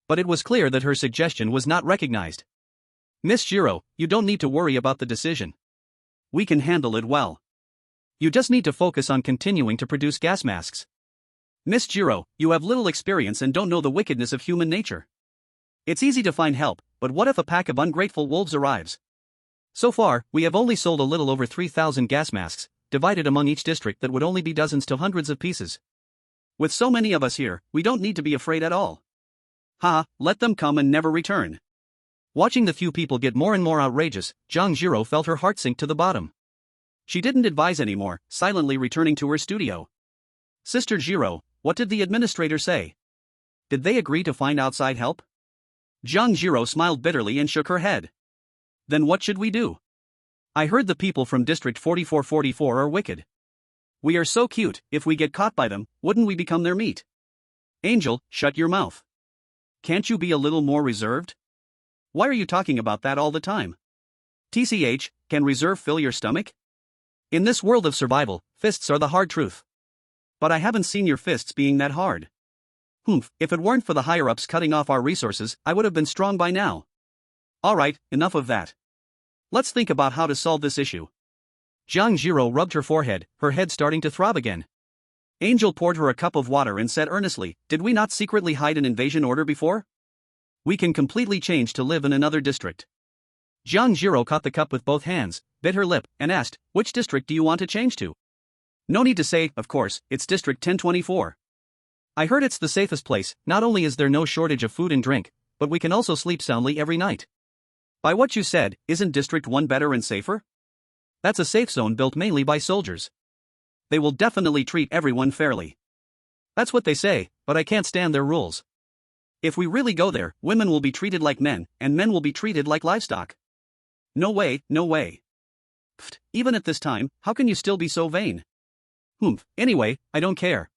[SPEAKER 1] But it was clear that her suggestion was not recognized. Miss Jiro, you don't need to worry about the decision. We can handle it well. You just need to focus on continuing to produce gas masks. Miss Jiro, you have little experience and don't know the wickedness of human nature. It's easy to find help, but what if a pack of ungrateful wolves arrives? So far, we have only sold a little over 3,000 gas masks, divided among each district that would only be dozens to hundreds of pieces. With so many of us here, we don't need to be afraid at all. Let them come and never return. Watching the few people get more and more outrageous, Zhang Jiro felt her heart sink to the bottom.
[SPEAKER 2] She didn't advise anymore, silently returning to her studio. Sister Jiro, what did the administrator say? Did they agree to find outside help? Jiang Jiro smiled bitterly and shook her head. Then what should we do? I heard the people from District 4444 are wicked. We are so cute, if we get caught by them, wouldn't we become their meat? Angel, shut your mouth. Can't you be a little more reserved? Why are you talking about that all the time? TCH, can reserve fill your stomach? In this world of survival, fists are the hard truth. But I haven't seen your fists being that hard. If it weren't for the higher-ups cutting off our resources, I would have been strong by now. Alright, enough of that. Let's think about how to solve this issue. Jiang Jiro rubbed her forehead, her head starting to throb again. Angel poured her a cup of water and said earnestly, did we not secretly hide an invasion order before? We can completely change to live in another district. Jiang Jiro caught the cup with both hands, bit her lip, and asked, which district do you want to change to? No need to say, of course, it's District 1024. I heard it's the safest place. Not only is there no shortage of food and drink, but we can also sleep soundly every night. By what you said, isn't District 1 better and safer? That's a safe zone built mainly by soldiers. They will definitely treat everyone fairly. That's what they say, but I can't stand their rules. If we really go there, women will be treated like men, and men will be treated like livestock. No way, no way. Pfft, even at this time, how can you still be so vain? Anyway, I don't care.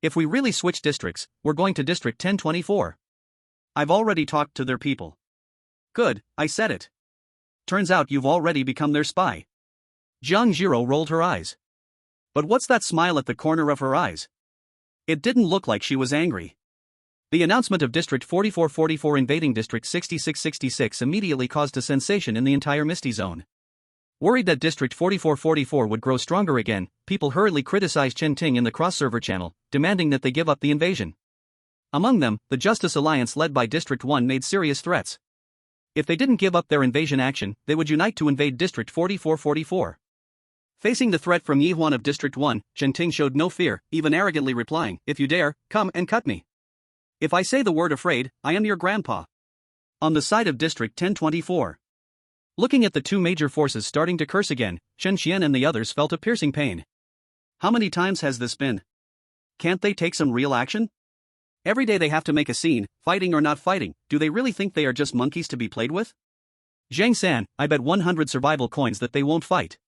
[SPEAKER 2] If we really switch districts, we're going to District 1024. I've already talked to their people. Good, I said it. Turns out you've already become their spy. Jiang Jiro rolled her eyes. But what's that smile at the corner of her eyes? It didn't look like she was angry. The announcement of District 4444 invading District 6666 immediately caused a sensation in the entire Misty Zone. Worried that District 4444 would grow stronger again, people hurriedly criticized Chen Ting in the cross-server channel, demanding that they give up the invasion. Among them, the Justice Alliance led by District 1 made serious threats. If they didn't give up their invasion action, they would unite to invade District 4444. Facing the threat from Yihuan of District 1, Chen Ting showed no fear, even arrogantly replying, if you dare, come and cut me. If I say the word afraid, I am your grandpa. On the side of District 1024. Looking at the two major forces starting to curse again, Shen Xian and the others felt a piercing pain. How many times has this been? Can't they take some real action? Every day they have to make a scene, fighting or not fighting. Do they really think they are just monkeys to be played with? Zhang San, I bet 100 survival coins that they won't fight.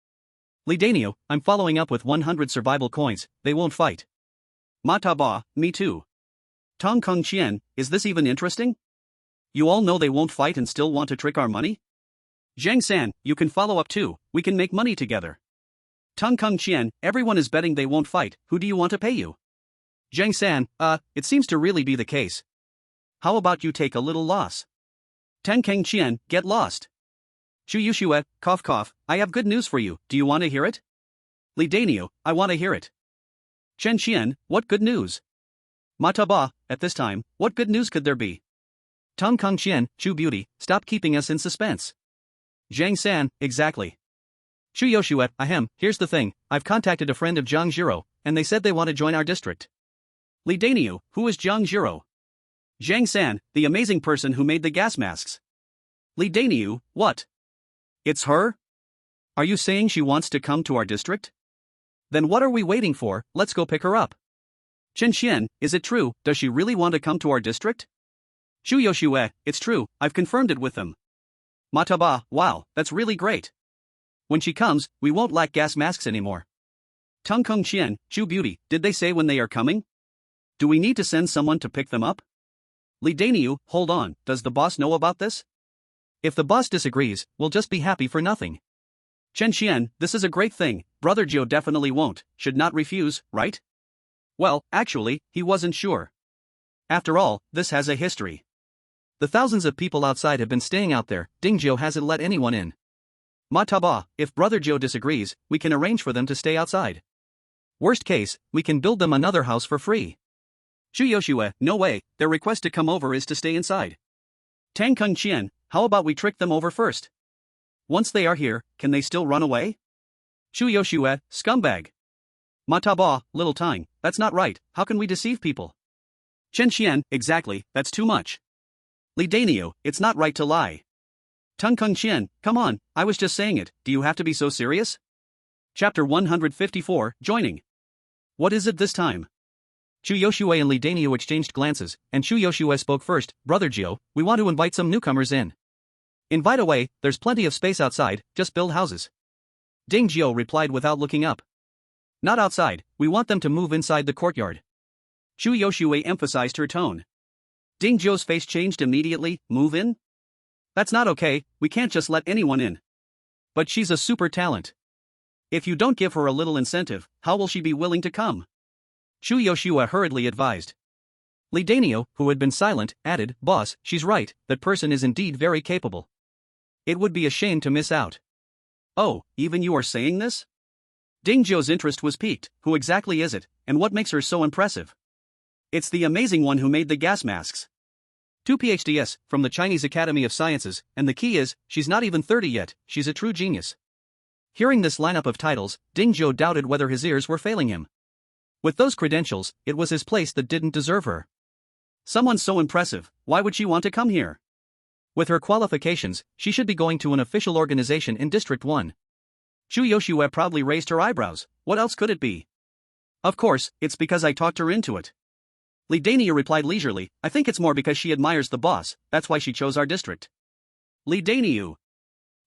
[SPEAKER 2] Li Daniel, I'm following up with 100 survival coins, they won't fight. Ma Taba, me too. Tong Kung Qian, is this even interesting? You all know they won't fight and still want to trick our money? Zhang San, you can follow up too, we can make money together. Tong Kung Qian, everyone is betting they won't fight, who do you want to pay you? Zhang San, it seems to really be the case. How about you take a little loss? Ten Kang Qian, get lost. Chu Yushue, cough cough, I have good news for you, do you want to hear it? Li Daniel, I want to hear it. Chen Qian, what good news? Ma Taba, at this time, what good news could there be? Tong Kung Qian, Chu Beauty, stop keeping us in suspense. Zhang San, exactly. Chu Yoshue, ahem, here's the thing, I've contacted a friend of Jiang Jiro, and they said they want to join our district. Li Daniel, who is Jiang Jiro? Zhang San, the amazing person who made the gas masks. Li Daniel, what? It's her? Are you saying she wants to come to our district? Then what are we waiting for, let's go pick her up. Chen Xian, is it true, does she really want to come to our district? Chu Yoshue, it's true, I've confirmed it with them. Ma Taba, wow, that's really great. When she comes, we won't lack gas masks anymore. Tong Kung Qian, Chu Beauty, did they say when they are coming? Do we need to send someone to pick them up? Li Daniel, hold on, does the boss know about this? If the boss disagrees, we'll just be happy for nothing. Chen Xian, this is a great thing, Brother Joe definitely won't, should not refuse, right? Well, actually, he wasn't sure. After all, this has a history. The thousands of people outside have been staying out there, Dingzhou hasn't let anyone in. Ma Taba, if Brother Joe disagrees, we can arrange for them to stay outside. Worst case, we can build them another house for free. Chu Yoshue, no way, their request to come over is to stay inside. Tang Kung Qian, how about we trick them over first? Once they are here, can they still run away? Chu Yoshue, scumbag. Ma Taba, little Tang, that's not right, how can we deceive people? Chen Xian, exactly, that's too much. Li Daniel, it's not right to lie. Tong Kung Qian, come on, I was just saying it, do you have to be so serious? Chapter 154, Joining. What is it this time?
[SPEAKER 1] Chu Yoshue and Li Dainyu exchanged glances, and Chu Yoshue spoke first. Brother Gio, we want to invite some newcomers in. Invite away, there's plenty of space outside, just build houses. Ding Gio replied without looking up. Not outside, we want them to move inside the courtyard.
[SPEAKER 2] Chu Yoshue emphasized her tone. Ding Gio's face changed immediately. Move in? That's not okay, we can't just let anyone in.
[SPEAKER 1] But she's a super talent.
[SPEAKER 2] If you don't give her a little incentive, how will she be willing to come?
[SPEAKER 1] Chu Yoshua hurriedly advised. Li Dainyu, who had been silent, added, Boss, she's right, that person is indeed very capable. It would be a shame to miss out.
[SPEAKER 2] Oh, even you are saying this? Ding Zhou's interest was piqued. Who exactly is it, and what makes her so impressive? It's the amazing one who made the gas masks.
[SPEAKER 1] 2 PhDs, from the Chinese Academy of Sciences, and the key is, she's not even 30 yet, she's a true genius. Hearing this lineup of titles, Ding Zhou doubted whether his ears were failing him. With those credentials, it was his place that didn't deserve her.
[SPEAKER 2] Someone so impressive, why would she want to come here?
[SPEAKER 1] With her qualifications, she should be going to an official organization in District 1.
[SPEAKER 2] Chu Yoshue proudly raised her eyebrows. What else could it be? Of course, it's because I talked her into it. Li Dainyu replied leisurely, I think it's more because she admires the boss, that's why she chose our district. Li Dainyu.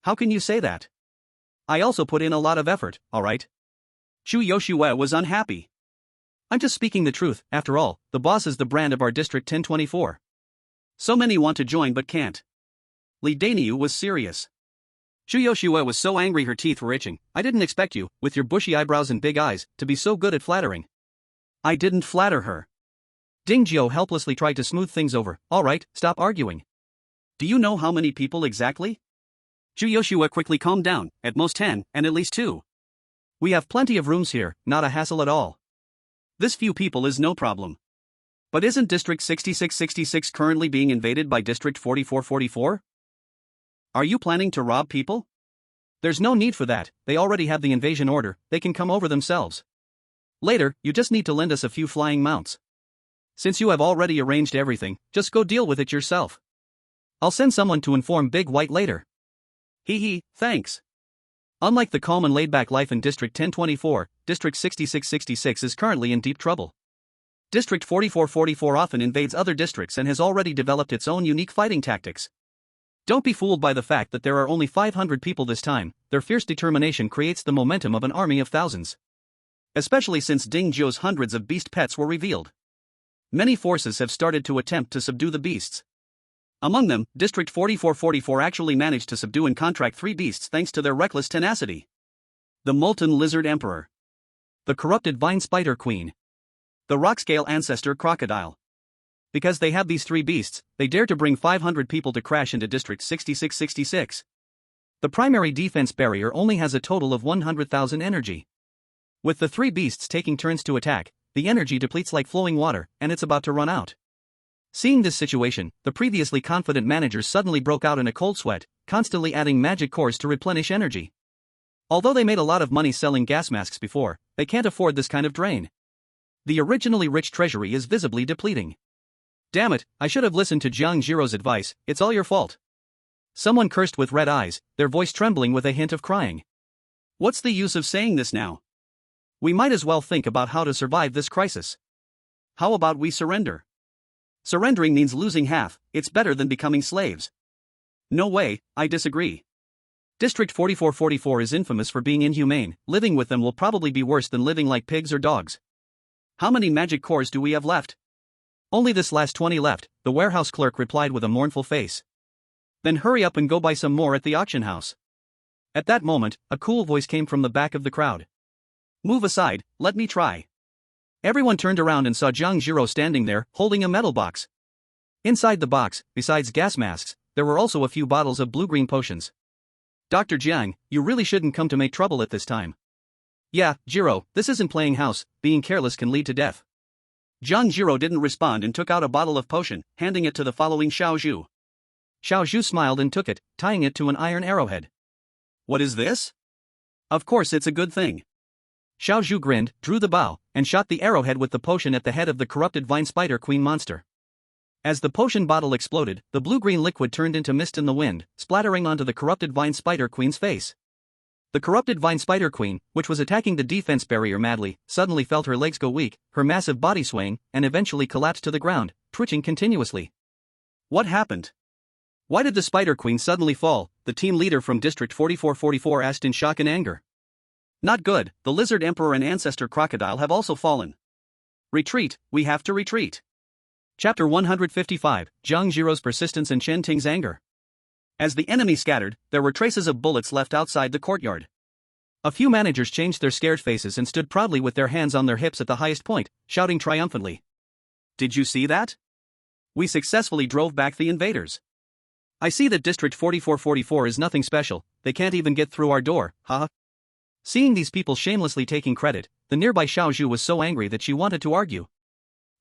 [SPEAKER 1] How can you say that? I also put in a lot of effort, alright?
[SPEAKER 2] Chu Yoshue was unhappy.
[SPEAKER 1] I'm just speaking the truth, after all, the boss is the brand of our District 1024.
[SPEAKER 2] So many want to join but can't. Li Dainyu was serious.
[SPEAKER 1] Chu Yoshue was so angry her teeth were itching. I didn't expect you, with your bushy eyebrows and big eyes, to be so good at flattering.
[SPEAKER 2] I didn't flatter her.
[SPEAKER 1] Ding Zhou helplessly tried to smooth things over. Alright, stop arguing.
[SPEAKER 2] Do you know how many people exactly? Chu Yoshue quickly calmed down, at most 10, and at least 2.
[SPEAKER 1] We have plenty of rooms here, not a hassle at all.
[SPEAKER 2] This few people is no problem. But isn't District 6666 currently being invaded by District 4444? Are you planning to rob people?
[SPEAKER 1] There's no need for that, they already have the invasion order, they can come over themselves. Later, you just need to lend us a few flying mounts. Since you have already arranged everything, just go deal with it yourself. I'll send someone to inform Big White later.
[SPEAKER 2] Hee, thanks.
[SPEAKER 1] Unlike the calm and laid-back life in District 1024, District 6666 is currently in deep trouble. District 4444 often invades other districts and has already developed its own unique fighting tactics. Don't be fooled by the fact that there are only 500 people this time, their fierce determination creates the momentum of an army of thousands. Especially since Ding Zhou's hundreds of beast pets were revealed. Many forces have started to attempt to subdue the beasts. Among them, District 4444 actually managed to subdue and contract 3 beasts thanks to their reckless tenacity. The Molten Lizard Emperor. The Corrupted Vine Spider Queen.
[SPEAKER 2] The Rockscale Ancestor Crocodile.
[SPEAKER 1] Because they have these 3 beasts, they dare to bring 500 people to crash into District 6666. The primary defense barrier only has a total of 100,000 energy. With the 3 beasts taking turns to attack, the energy depletes like flowing water, and it's about to run out. Seeing this situation, the previously confident managers suddenly broke out in a cold sweat, constantly adding magic cores to replenish energy. Although they made a lot of money selling gas masks before, they can't afford this kind of drain. The originally rich treasury is visibly depleting. Damn it, I should have listened to Jiang Jiro's advice, it's all your fault. Someone cursed with red eyes, their voice trembling with a hint of crying.
[SPEAKER 2] What's the use of saying this now?
[SPEAKER 1] We might as well think about how to survive this crisis.
[SPEAKER 2] How about we surrender? Surrendering means losing half, it's better than becoming slaves. No way, I disagree.
[SPEAKER 1] District 4444 is infamous for being inhumane, living with them will probably be worse than living like pigs or dogs.
[SPEAKER 2] How many magic cores do we have left?
[SPEAKER 1] Only this last 20 left, the warehouse clerk replied with a mournful face. Then hurry up and go buy some more at the auction house. At that moment, a cool voice came from the back of the crowd.
[SPEAKER 2] Move aside, let me try.
[SPEAKER 1] Everyone turned around and saw Jiang Jiro standing there, holding a metal box. Inside the box, besides gas masks, there were also a few bottles of blue-green potions. Dr. Jiang, you really shouldn't come to make trouble at this time. Yeah, Jiro, this isn't playing house, being careless can lead to death.
[SPEAKER 2] Jiang Jiro didn't respond and took out a bottle of potion, handing it to the following Xiao Zhu.
[SPEAKER 1] Xiao Zhu smiled and took it, tying it to an iron arrowhead.
[SPEAKER 2] What is this? Of course it's a good thing.
[SPEAKER 1] Xiao Zhu grinned, drew the bow, and shot the arrowhead with the potion at the head of the corrupted vine spider queen monster. As the potion bottle exploded, the blue-green liquid turned into mist in the wind, splattering onto the corrupted vine spider queen's face. The corrupted vine spider queen, which was attacking the defense barrier madly, suddenly felt her legs go weak, her massive body swaying, and eventually collapsed to the ground, twitching continuously.
[SPEAKER 2] What happened? Why did the spider queen suddenly fall? The team leader from District 4444 asked in shock and anger. Not good, the lizard emperor and ancestor crocodile have also fallen. Retreat, we have to retreat.
[SPEAKER 1] Chapter 155, Zhang Jiro's persistence and Chen Ting's anger.
[SPEAKER 2] As the enemy scattered, there were traces of bullets left outside the courtyard.
[SPEAKER 1] A few managers changed their scared faces and stood proudly with their hands on their hips at the highest point, shouting triumphantly.
[SPEAKER 2] Did you see that? We successfully drove back the invaders.
[SPEAKER 1] I see that District 4444 is nothing special, they can't even get through our door, haha. Seeing these people shamelessly taking credit, the nearby Xiaozhu was so angry that she wanted to argue.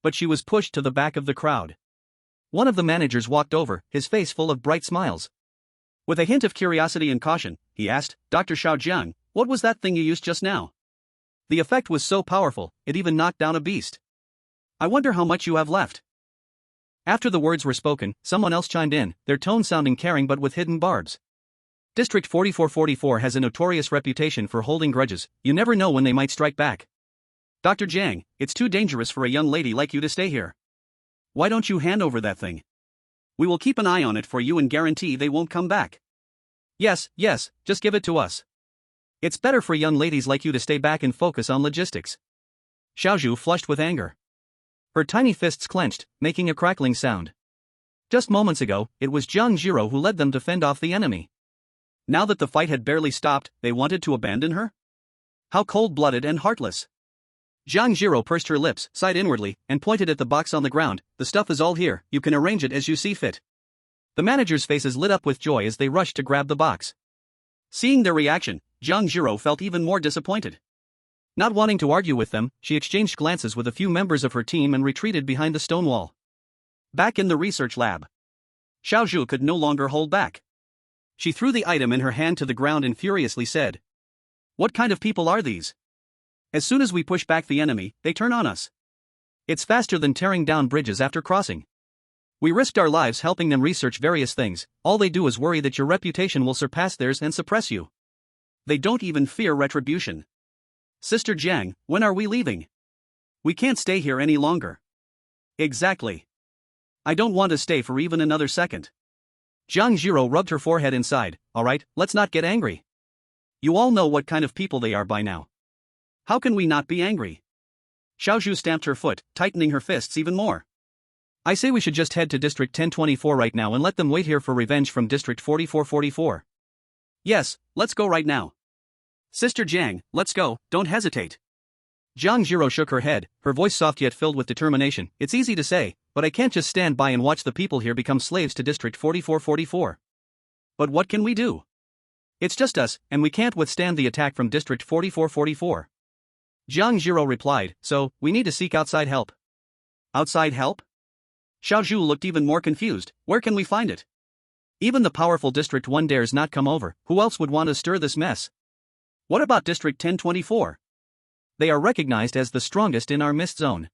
[SPEAKER 1] But she was pushed to the back of the crowd. One of the managers walked over, his face full of bright smiles.
[SPEAKER 2] With a hint of curiosity and caution, he asked, Dr. Xiaojiang, what was that thing you used just now?
[SPEAKER 1] The effect was so powerful, it even knocked down a beast.
[SPEAKER 2] I wonder how much you have left.
[SPEAKER 1] After the words were spoken, someone else chimed in, their tone sounding caring but with hidden barbs. District 4444 has a notorious reputation for holding grudges, you never know when they might strike back.
[SPEAKER 2] Dr. Jiang, it's too dangerous for a young lady like you to stay here. Why don't you hand over that thing? We will keep an eye on it for you and guarantee they won't come back.
[SPEAKER 1] Yes, just give it to us. It's better for young ladies like you to stay back and focus on logistics. Xiaozhu flushed with anger. Her tiny fists clenched, making a crackling sound. Just moments ago, it was Zhang Jiro who led them to fend off the enemy.
[SPEAKER 2] Now that the fight had barely stopped, they wanted to abandon her? How cold-blooded and heartless.
[SPEAKER 1] Zhang Jiro pursed her lips, sighed inwardly, and pointed at the box on the ground. The stuff is all here, you can arrange it as you see fit. The managers' faces lit up with joy as they rushed to grab the box.
[SPEAKER 2] Seeing their reaction, Zhang Jiro felt even more disappointed.
[SPEAKER 1] Not wanting to argue with them, she exchanged glances with a few members of her team and retreated behind the stone wall.
[SPEAKER 2] Back in the research lab, Xiaozhu could no longer hold back. She threw the item in her hand to the ground and furiously said, What kind of people are these? As soon as we push back the enemy, they turn on us.
[SPEAKER 1] It's faster than tearing down bridges after crossing. We risked our lives helping them research various things, all they do is worry that your reputation will surpass theirs and suppress you.
[SPEAKER 2] They don't even fear retribution. Sister Jiang, when are we leaving? We can't stay here any longer.
[SPEAKER 1] Exactly.
[SPEAKER 2] I don't want to stay for even another second.
[SPEAKER 1] Zhang Jiro rubbed her forehead and sighed, alright, let's not get angry.
[SPEAKER 2] You all know what kind of people they are by now. How can we not be angry? Xiaozhu stamped her foot, tightening her fists even more.
[SPEAKER 1] I say we should just head to District 1024 right now and let them wait here for revenge from District 4444.
[SPEAKER 2] Yes, let's go right now. Sister Jiang, let's go, don't hesitate.
[SPEAKER 1] Zhang Jiro shook her head, her voice soft yet filled with determination. It's easy to say, but I can't just stand by and watch the people here become slaves to District 4444.
[SPEAKER 2] But what can we do?
[SPEAKER 1] It's just us, and we can't withstand the attack from District 4444. Zhang Jiro replied, so, we need to seek outside help.
[SPEAKER 2] Outside help? Xiaozhu looked even more confused. Where can we find it?
[SPEAKER 1] Even the powerful District 1 dares not come over, who else would want to stir this mess?
[SPEAKER 2] What about District 1024?
[SPEAKER 1] They are recognized as the strongest in our mist zone.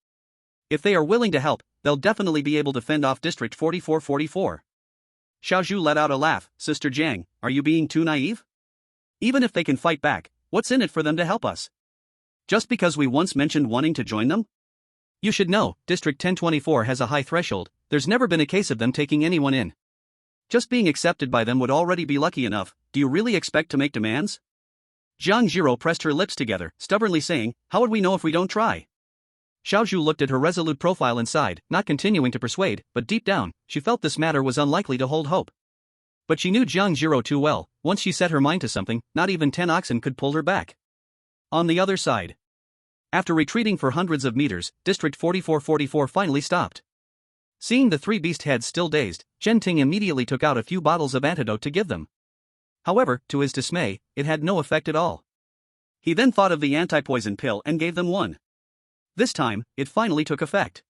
[SPEAKER 1] If they are willing to help, they'll definitely be able to fend off District 4444.
[SPEAKER 2] Xiaozhu let out a laugh. Sister Jiang, are you being too naive? Even if they can fight back, what's in it for them to help us? Just because we once mentioned wanting to join them?
[SPEAKER 1] You should know, District 1024 has a high threshold, there's never been a case of them taking anyone in. Just being accepted by them would already be lucky enough, do you really expect to make demands?
[SPEAKER 2] Zhang Jiro pressed her lips together, stubbornly saying, how would we know if we don't try?
[SPEAKER 1] Xiaozhu looked at her resolute profile and sighed, not continuing to persuade, but deep down, she felt this matter was unlikely to hold hope. But she knew Zhang Jiro too well, once she set her mind to something, not even 10 oxen could pull her back. On the other side, after retreating for hundreds of meters, District 4444 finally stopped. Seeing the three beast heads still dazed, Chen Ting immediately took out a few bottles of antidote to give them. However, to his dismay, it had no effect at all.
[SPEAKER 2] He then thought of the anti-poison pill and gave them one. This time, it finally took effect.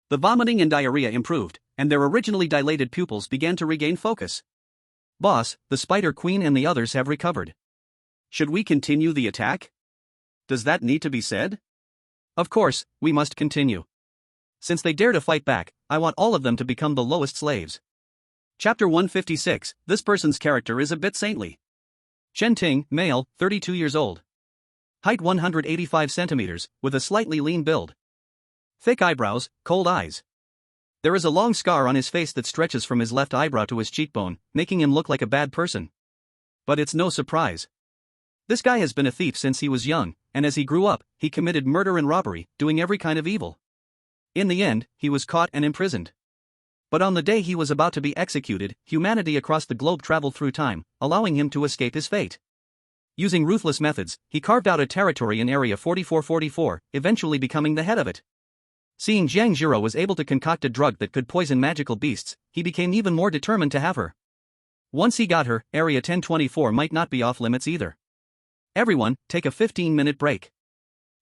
[SPEAKER 2] The vomiting and diarrhea improved, and their originally dilated pupils began to regain focus.
[SPEAKER 1] Boss, the Spider Queen and the others have recovered.
[SPEAKER 2] Should we continue the attack? Does that need to be said?
[SPEAKER 1] Of course, we must continue. Since they dare to fight back, I want all of them to become the lowest slaves.
[SPEAKER 2] Chapter 156, this person's character is a bit saintly.
[SPEAKER 1] Chen Ting, male, 32 years old. Height 185 centimeters, with a slightly lean build. Thick eyebrows, cold eyes. There is a long scar on his face that stretches from his left eyebrow to his cheekbone, making him look like a bad person. But it's no surprise. This guy has been a thief since he was young, and as he grew up, he committed murder and robbery, doing every kind of evil. In the end, he was caught and imprisoned. But on the day he was about to be executed, humanity across the globe traveled through time, allowing him to escape his fate. Using ruthless methods, he carved out a territory in Area 4444, eventually becoming the head of it. Seeing Jiang Zhiro was able to concoct a drug that could poison magical beasts, he became even more determined to have her. Once he got her, Area 1024 might not be off limits either. Everyone, take a 15-minute break.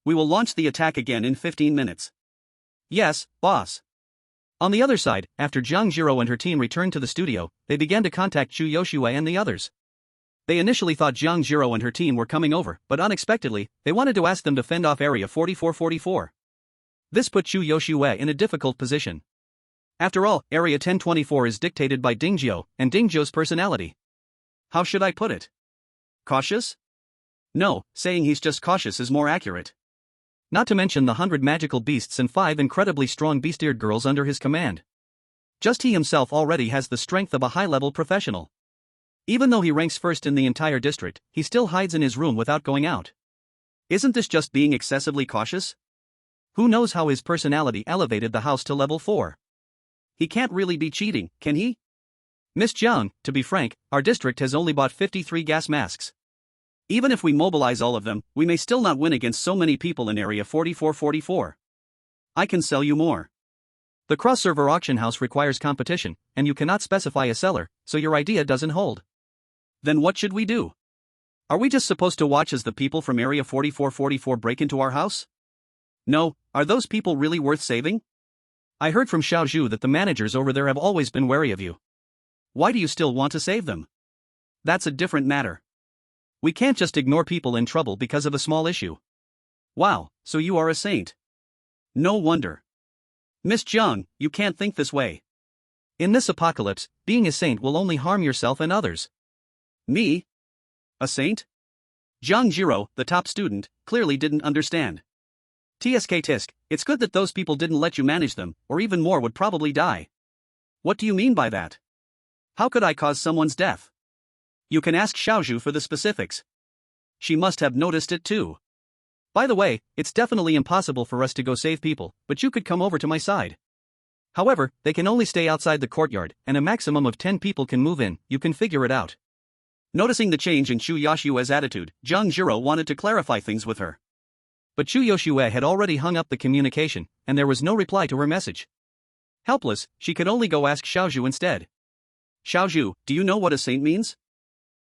[SPEAKER 1] We will launch the attack again in 15 minutes. Yes, boss. On the other side, after Jiang Zhiro and her team returned to the studio, they began to contact Chu Yoshue and the others. They initially thought Jiang Zhiro and her team were coming over, but unexpectedly, they wanted to ask them to fend off Area 4444. This put Chu Yoshue in a difficult position. After all, Area 1024 is dictated by Dingzhou, and Dingzhou's personality. How should I put it? Cautious? No, saying he's just cautious is more accurate. Not to mention the 100 magical beasts and 5 incredibly strong beast-eared girls under his command. Just he himself already has the strength of a high-level professional. Even though he ranks first in the entire district, he still hides in his room without going out. Isn't this just being excessively cautious? Who knows how his personality elevated the house to level 4? He can't really be cheating, can he? Miss Jiang, to be frank, our district has only bought 53 gas masks. Even if we mobilize all of them, we may still not win against so many people in Area 4444. I can sell you more. The cross-server auction house requires competition, and you cannot specify a seller, so your idea doesn't hold. Then what should we do? Are we just supposed to watch as the people from Area 4444 break into our house? No, are those people really worth saving? I heard from Xiao Zhu that the managers over there have always been wary of you. Why do you still want to save them? That's a different matter. We can't just ignore people in trouble because of a small issue. Wow, so you are a saint. No wonder. Miss Jiang, you can't think this way. In this apocalypse, being a saint will only harm yourself and others. Me? A saint? Jiang Zhiro, the top student, clearly didn't understand. TSK Tisk, it's good that those people didn't let you manage them, or even more would probably die. What do you mean by that? How could I cause someone's death? You can ask Xiaozhu for the specifics. She must have noticed it too. By the way, it's definitely impossible for us to go save people, but you could come over to my side. However, they can only stay outside the courtyard, and a maximum of 10 people can move in, you can figure it out. Noticing the change in Chu Yoshue's attitude, Jiang Zhiro wanted to clarify things with her. But Chu Yoshue had already hung up the communication, and there was no reply to her message. Helpless, she could only go ask Xiaozhu instead. Xiaozhu, do you know what a saint means?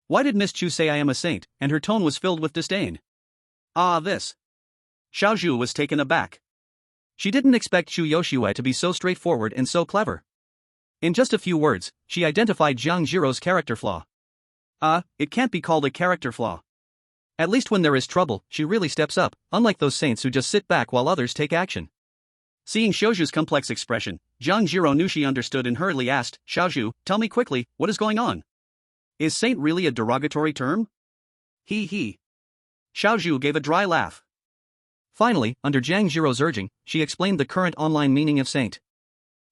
[SPEAKER 1] Why did Miss Chu say I am a saint, and her tone was filled with disdain? Ah, this. Xiaozhu was taken aback. She didn't expect Chu Yoshue to be so straightforward and so clever. In just a few words, she identified Jiang Zhiro's character flaw. It can't be called a character flaw. At least when there is trouble, she really steps up, unlike those saints who just sit back while others take action. Seeing Xiaozhu's complex expression, Jiang Zhiro knew she understood and hurriedly asked, Xiaozhu, tell me quickly, what is going on? Is saint really a derogatory term? He. Xiaozhu gave a dry laugh. Finally, under Jiang Zhiro's urging, she explained the current online meaning of saint.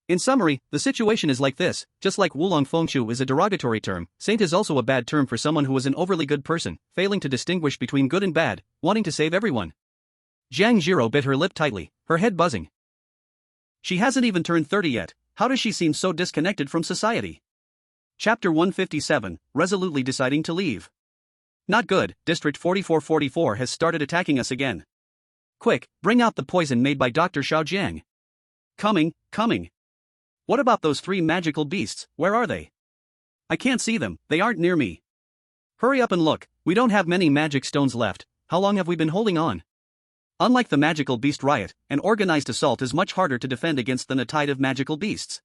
[SPEAKER 1] In summary, the situation is like this: just like Wulong Fengchu is a derogatory term, saint is also a bad term for someone who is an overly good person, failing to distinguish between good and bad, wanting to save everyone. Jiang Zhiro bit her lip tightly, her head buzzing. She hasn't even turned 30 yet, how does she seem so disconnected from society? Chapter 157, resolutely deciding to leave. Not good, District 4444 has started attacking us again. Quick, bring out the poison made by Dr. Xiaojiang. Coming. What about those 3 magical beasts, where are they? I can't see them, they aren't near me. Hurry up and look, we don't have many magic stones left, how long have we been holding on? Unlike the magical beast riot, an organized assault is much harder to defend against than a tide of magical beasts.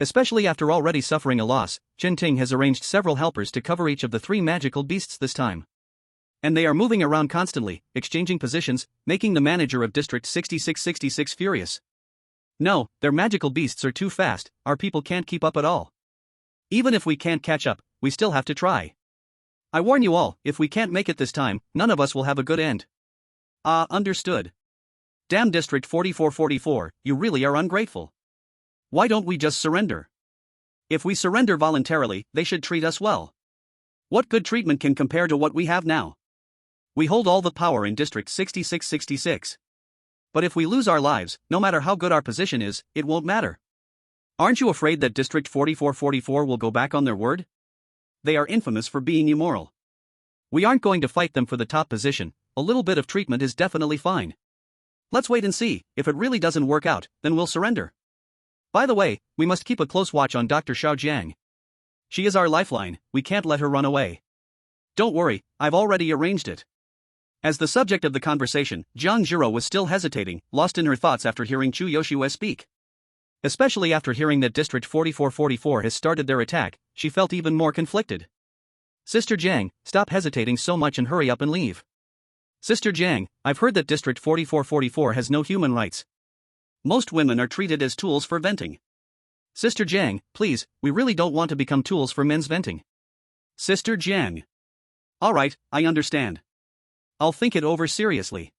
[SPEAKER 1] Especially after already suffering a loss, Chen Ting has arranged several helpers to cover each of the 3 magical beasts this time. And they are moving around constantly, exchanging positions, making the manager of District 6666 furious. No, their magical beasts are too fast, our people can't keep up at all. Even if we can't catch up, we still have to try. I warn you all, if we can't make it this time, none of us will have a good end. Ah, understood. Damn District 4444, you really are ungrateful. Why don't we just surrender? If we surrender voluntarily, they should treat us well. What good treatment can compare to what we have now? We hold all the power in District 6666. But if we lose our lives, no matter how good our position is, it won't matter. Aren't you afraid that District 4444 will go back on their word? They are infamous for being immoral. We aren't going to fight them for the top position, a little bit of treatment is definitely fine. Let's wait and see, if it really doesn't work out, then we'll surrender. By the way, we must keep a close watch on Dr. Xiao Jiang. She is our lifeline, we can't let her run away. Don't worry, I've already arranged it. As the subject of the conversation, Zhang Zhiro was still hesitating, lost in her thoughts after hearing Chu Yoshue speak. Especially after hearing that District 4444 has started their attack, she felt even more conflicted. Sister Jiang, stop hesitating so much and hurry up and leave. Sister Jiang, I've heard that District 4444 has no human rights. Most women are treated as tools for venting. Sister Jiang, please, we really don't want to become tools for men's venting. Sister Jiang. Alright, I understand. I'll think it over seriously.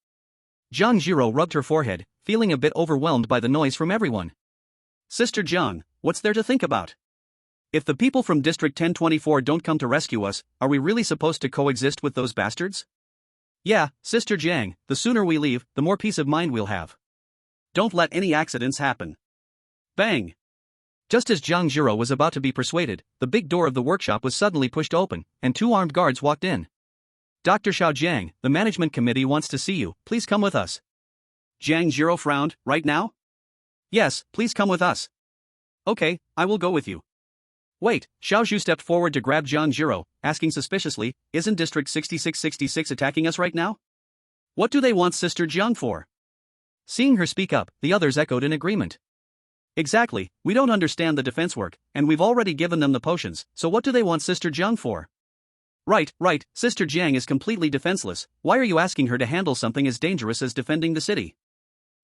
[SPEAKER 1] Zhang Zhiro rubbed her forehead, feeling a bit overwhelmed by the noise from everyone. Sister Jiang, what's there to think about? If the people from District 1024 don't come to rescue us, are we really supposed to coexist with those bastards? Yeah, Sister Jiang, the sooner we leave, the more peace of mind we'll have. Don't let any accidents happen. Bang! Just as Zhang Zhiro was about to be persuaded, the big door of the workshop was suddenly pushed open, and two armed guards walked in. Dr. Xiao Jiang, the management committee wants to see you, please come with us. Zhang Zhiro frowned, right now? Yes, please come with us. Okay, I will go with you. Wait, Xiao Zhu stepped forward to grab Zhang Zhiro, asking suspiciously, isn't District 6666 attacking us right now? What do they want Sister Jiang for? Seeing her speak up, the others echoed in agreement. Exactly, we don't understand the defense work, and we've already given them the potions, so what do they want Sister Jiang for? Right, Sister Jiang is completely defenseless, why are you asking her to handle something as dangerous as defending the city?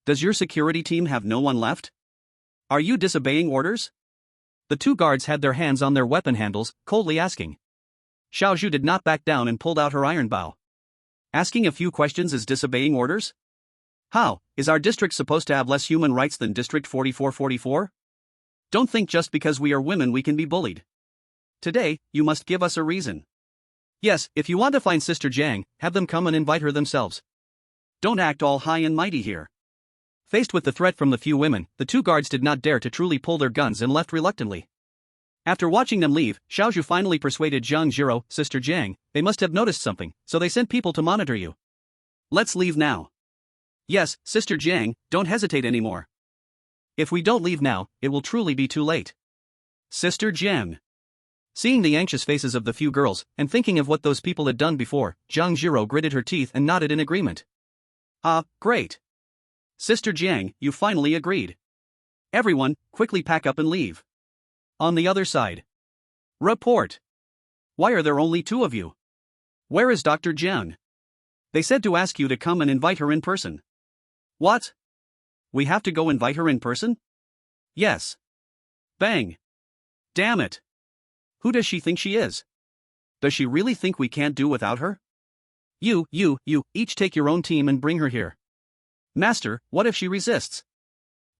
[SPEAKER 1] Does your security team have no one left? Are you disobeying orders? The two guards had their hands on their weapon handles, coldly asking. Xiao Zhu did not back down and pulled out her iron bow. Asking a few questions is disobeying orders? How, is our district supposed to have less human rights than District 4444? Don't think just because we are women we can be bullied. Today, you must give us a reason. Yes, if you want to find Sister Jiang, have them come and invite her themselves. Don't act all high and mighty here. Faced with the threat from the few women, the two guards did not dare to truly pull their guns and left reluctantly. After watching them leave, Xiao Zhu finally persuaded Zhang Zhiro, Sister Jiang, they must have noticed something, so they sent people to monitor you. Let's leave now. Yes, Sister Jiang, don't hesitate anymore. If we don't leave now, it will truly be too late. Sister Jiang. Seeing the anxious faces of the few girls, and thinking of what those people had done before, Zhang Zhiro gritted her teeth and nodded in agreement. Ah, great. Sister Jiang, you finally agreed. Everyone, quickly pack up and leave. On the other side. Report. Why are there only two of you? Where is Dr. Jiang? They said to ask you to come and invite her in person. What? We have to go invite her in person? Yes. Bang. Damn it. Who does she think she is? Does she really think we can't do without her? You, each take your own team and bring her here. Master, what if she resists?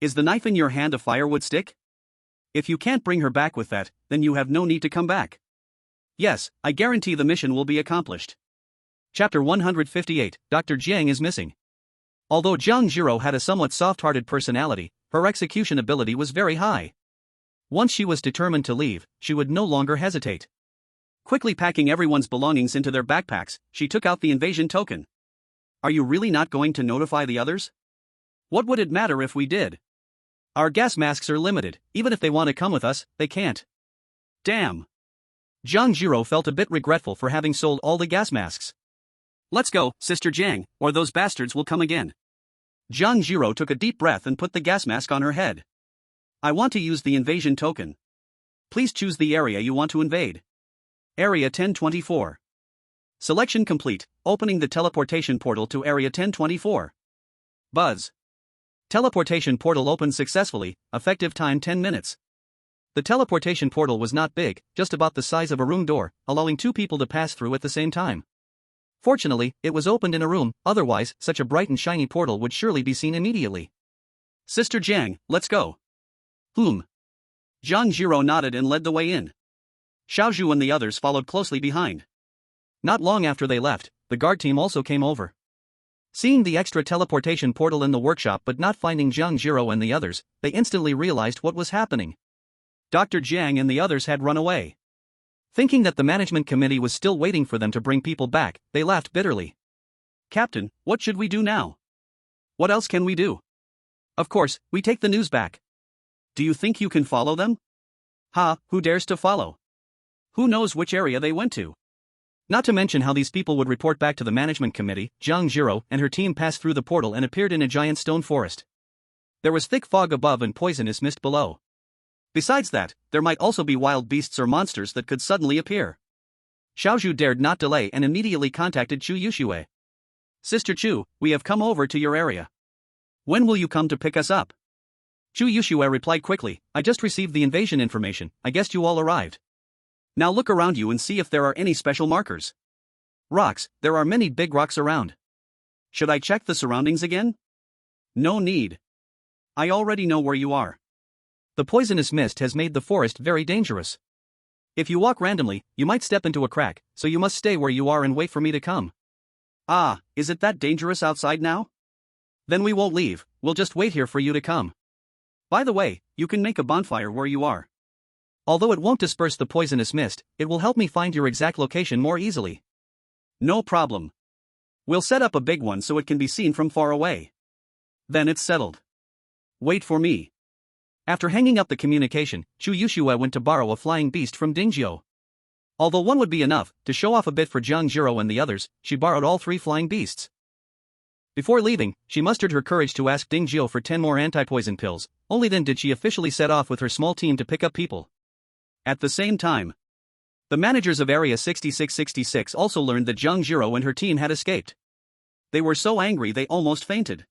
[SPEAKER 1] Is the knife in your hand a firewood stick? If you can't bring her back with that, then you have no need to come back. Yes, I guarantee the mission will be accomplished. Chapter 158, Dr. Jiang is missing. Although Zhang Zhiro had a somewhat soft-hearted personality, her execution ability was very high. Once she was determined to leave, she would no longer hesitate. Quickly packing everyone's belongings into their backpacks, she took out the invasion token. Are you really not going to notify the others? What would it matter if we did? Our gas masks are limited, even if they want to come with us, they can't. Damn. Zhang Zhiro felt a bit regretful for having sold all the gas masks. Let's go, Sister Jiang, or those bastards will come again. Zhang Zhiro took a deep breath and put the gas mask on her head. I want to use the invasion token. Please choose the area you want to invade. Area 1024. Selection complete, opening the teleportation portal to Area 1024. Buzz. Teleportation portal opened successfully, effective time 10 minutes. The teleportation portal was not big, just about the size of a room door, allowing two people to pass through at the same time. Fortunately, it was opened in a room, otherwise, such a bright and shiny portal would surely be seen immediately.
[SPEAKER 2] Sister Jiang, let's go. Zhang Jiro nodded and led the way in. Xiaozhu and the others followed closely behind.
[SPEAKER 1] Not long after they left, the guard team also came over. Seeing the extra teleportation portal in the workshop but not finding Zhang Jiro and the others, they instantly realized what was happening.
[SPEAKER 2] Dr. Jiang and the others had run away.
[SPEAKER 1] Thinking that the management committee was still waiting for them to bring people back, they laughed bitterly.
[SPEAKER 2] Captain, what should we do now? What else can we do?
[SPEAKER 1] Of course, we take the news back.
[SPEAKER 2] Do you think you can follow them? Who dares to follow? Who knows which area they went to?
[SPEAKER 1] Not to mention how these people would report back to the management committee. Zhang Jiro and her team passed through the portal and appeared in a giant stone forest. There was thick fog above and poisonous mist below.
[SPEAKER 2] Besides that, there might also be wild beasts or monsters that could suddenly appear.
[SPEAKER 1] Xiaozhu dared not delay and immediately contacted Chu Yuxue.
[SPEAKER 2] Sister Chu, we have come over to your area. When will you come to pick us up?
[SPEAKER 1] Chu Yuxue replied quickly, I just received the invasion information, I guessed you all arrived.
[SPEAKER 2] Now look around you and see if there are any special markers.
[SPEAKER 1] Rocks, there are many big rocks around.
[SPEAKER 2] Should I check the surroundings again? No need. I already know where you are.
[SPEAKER 1] The poisonous mist has made the forest very dangerous. If you walk randomly, you might step into a crack, so you must stay where you are and wait for me to come.
[SPEAKER 2] Is it that dangerous outside now?
[SPEAKER 1] Then we won't leave, we'll just wait here for you to come.
[SPEAKER 2] By the way, you can make a bonfire where you are.
[SPEAKER 1] Although it won't disperse the poisonous mist, it will help me find your exact location more easily.
[SPEAKER 2] No problem. We'll set up a big one so it can be seen from far away. Then it's settled. Wait for me.
[SPEAKER 1] After hanging up the communication, Chu Yuxue went to borrow a flying beast from Dingzhou. Although one would be enough, to show off a bit for Zhang Jiro and the others, she borrowed all 3 flying beasts. Before leaving, she mustered her courage to ask Dingzhou for 10 more anti-poison pills, only then did she officially set off with her small team to pick up people.
[SPEAKER 2] At the same time, the managers of Area 6666 also learned that Zhang Jiro and her team had escaped. They were so angry they almost fainted.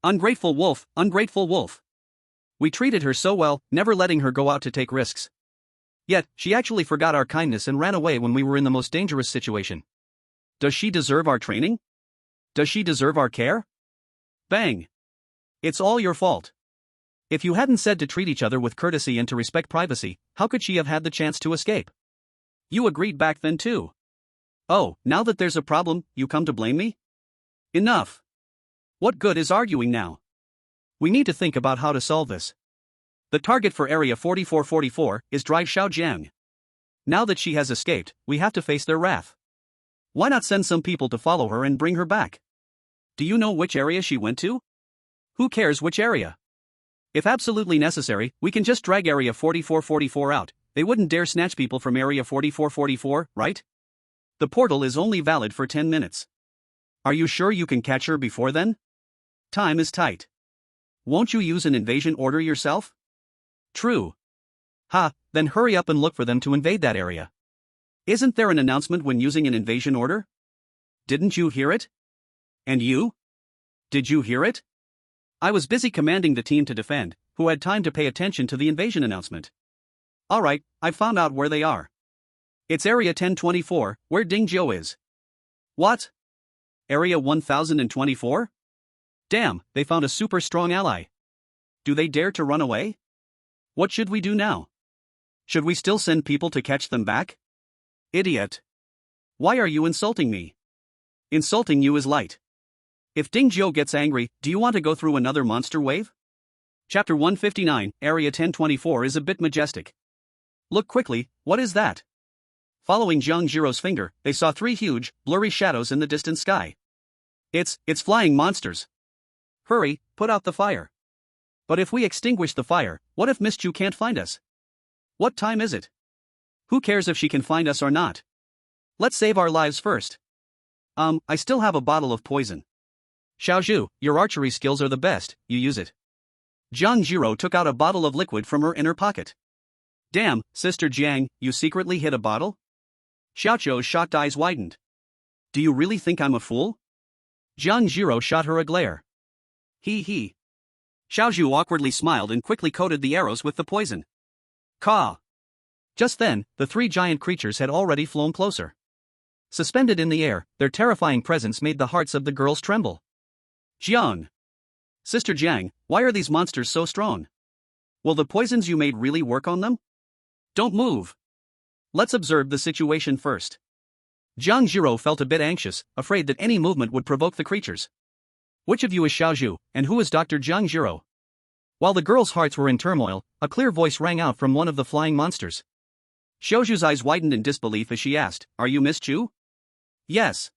[SPEAKER 2] Ungrateful wolf, ungrateful wolf. We treated her so well, never letting her go out to take risks.
[SPEAKER 1] Yet, she actually forgot our kindness and ran away when we were in the most dangerous situation.
[SPEAKER 2] Does she deserve our training? Does she deserve our care? Bang! It's all your fault.
[SPEAKER 1] If you hadn't said to treat each other with courtesy and to respect privacy, how could she have had the chance to escape?
[SPEAKER 2] You agreed back then too. Oh, now that there's a problem, you come to blame me? Enough. What good is arguing now?
[SPEAKER 1] We need to think about how to solve this.
[SPEAKER 2] The target for Area 4444 is Drive Xiaojiang. Now that she has escaped, we have to face their wrath. Why not send some people to follow her and bring her back? Do you know which area she went to? Who cares which area? If absolutely necessary, we can just drag Area 4444 out. They wouldn't dare snatch people from Area 4444, right? The portal is only valid for 10 minutes. Are you sure you can catch her before then? Time is tight. Won't you use an invasion order yourself?
[SPEAKER 1] True. Then hurry up and look for them to invade that area.
[SPEAKER 2] Isn't there an announcement when using an invasion order? Didn't you hear it? And you? Did you hear it? I was busy commanding the team to defend, who had time to pay attention to the invasion announcement. Alright, I found out where they are. It's Area 1024, where Dingzhou is. What? Area 1024? Damn, they found a super strong ally. Do they dare to run away? What should we do now? Should we still send people to catch them back? Idiot. Why are you insulting me? Insulting you is light. If Dingzhou gets angry, do you want to go through another monster wave? Chapter 159, Area 1024 is a bit majestic. Look quickly, what is that? Following Zhang Jiro's finger, they saw 3 huge, blurry shadows in the distant sky. It's flying monsters. Hurry, put out the fire. But if we extinguish the fire, what if Miss Chu can't find us? What time is it? Who cares if she can find us or not? Let's save our lives first. I still have a bottle of poison.
[SPEAKER 1] Xiaozhu, your archery skills are the best, you use it.
[SPEAKER 2] Zhang Jiro took out a bottle of liquid from her inner pocket. Damn, Sister Jiang, you secretly hid a bottle? Xiaochu's shocked eyes widened. Do you really think I'm a fool?
[SPEAKER 1] Zhang Jiro shot her a glare.
[SPEAKER 2] He. Xiaozhu awkwardly smiled and quickly coated the arrows with the poison. Caw! Just then, the three giant creatures had already flown closer. Suspended in the air, their terrifying presence made the hearts of the girls tremble. Jiang! Sister Jiang, why are these monsters so strong? Will the poisons you made really work on them? Don't move. Let's observe the situation first. Jiang Zhiro felt a bit anxious, afraid that any movement would provoke the creatures. Which of you is Xiaozhu, and who is Dr. Jiang Zhiro? While the girls' hearts were in turmoil, a clear voice rang out from one of the flying monsters. Xiaozhu's eyes widened in disbelief as she asked, "Are you Miss Chu?" "Yes."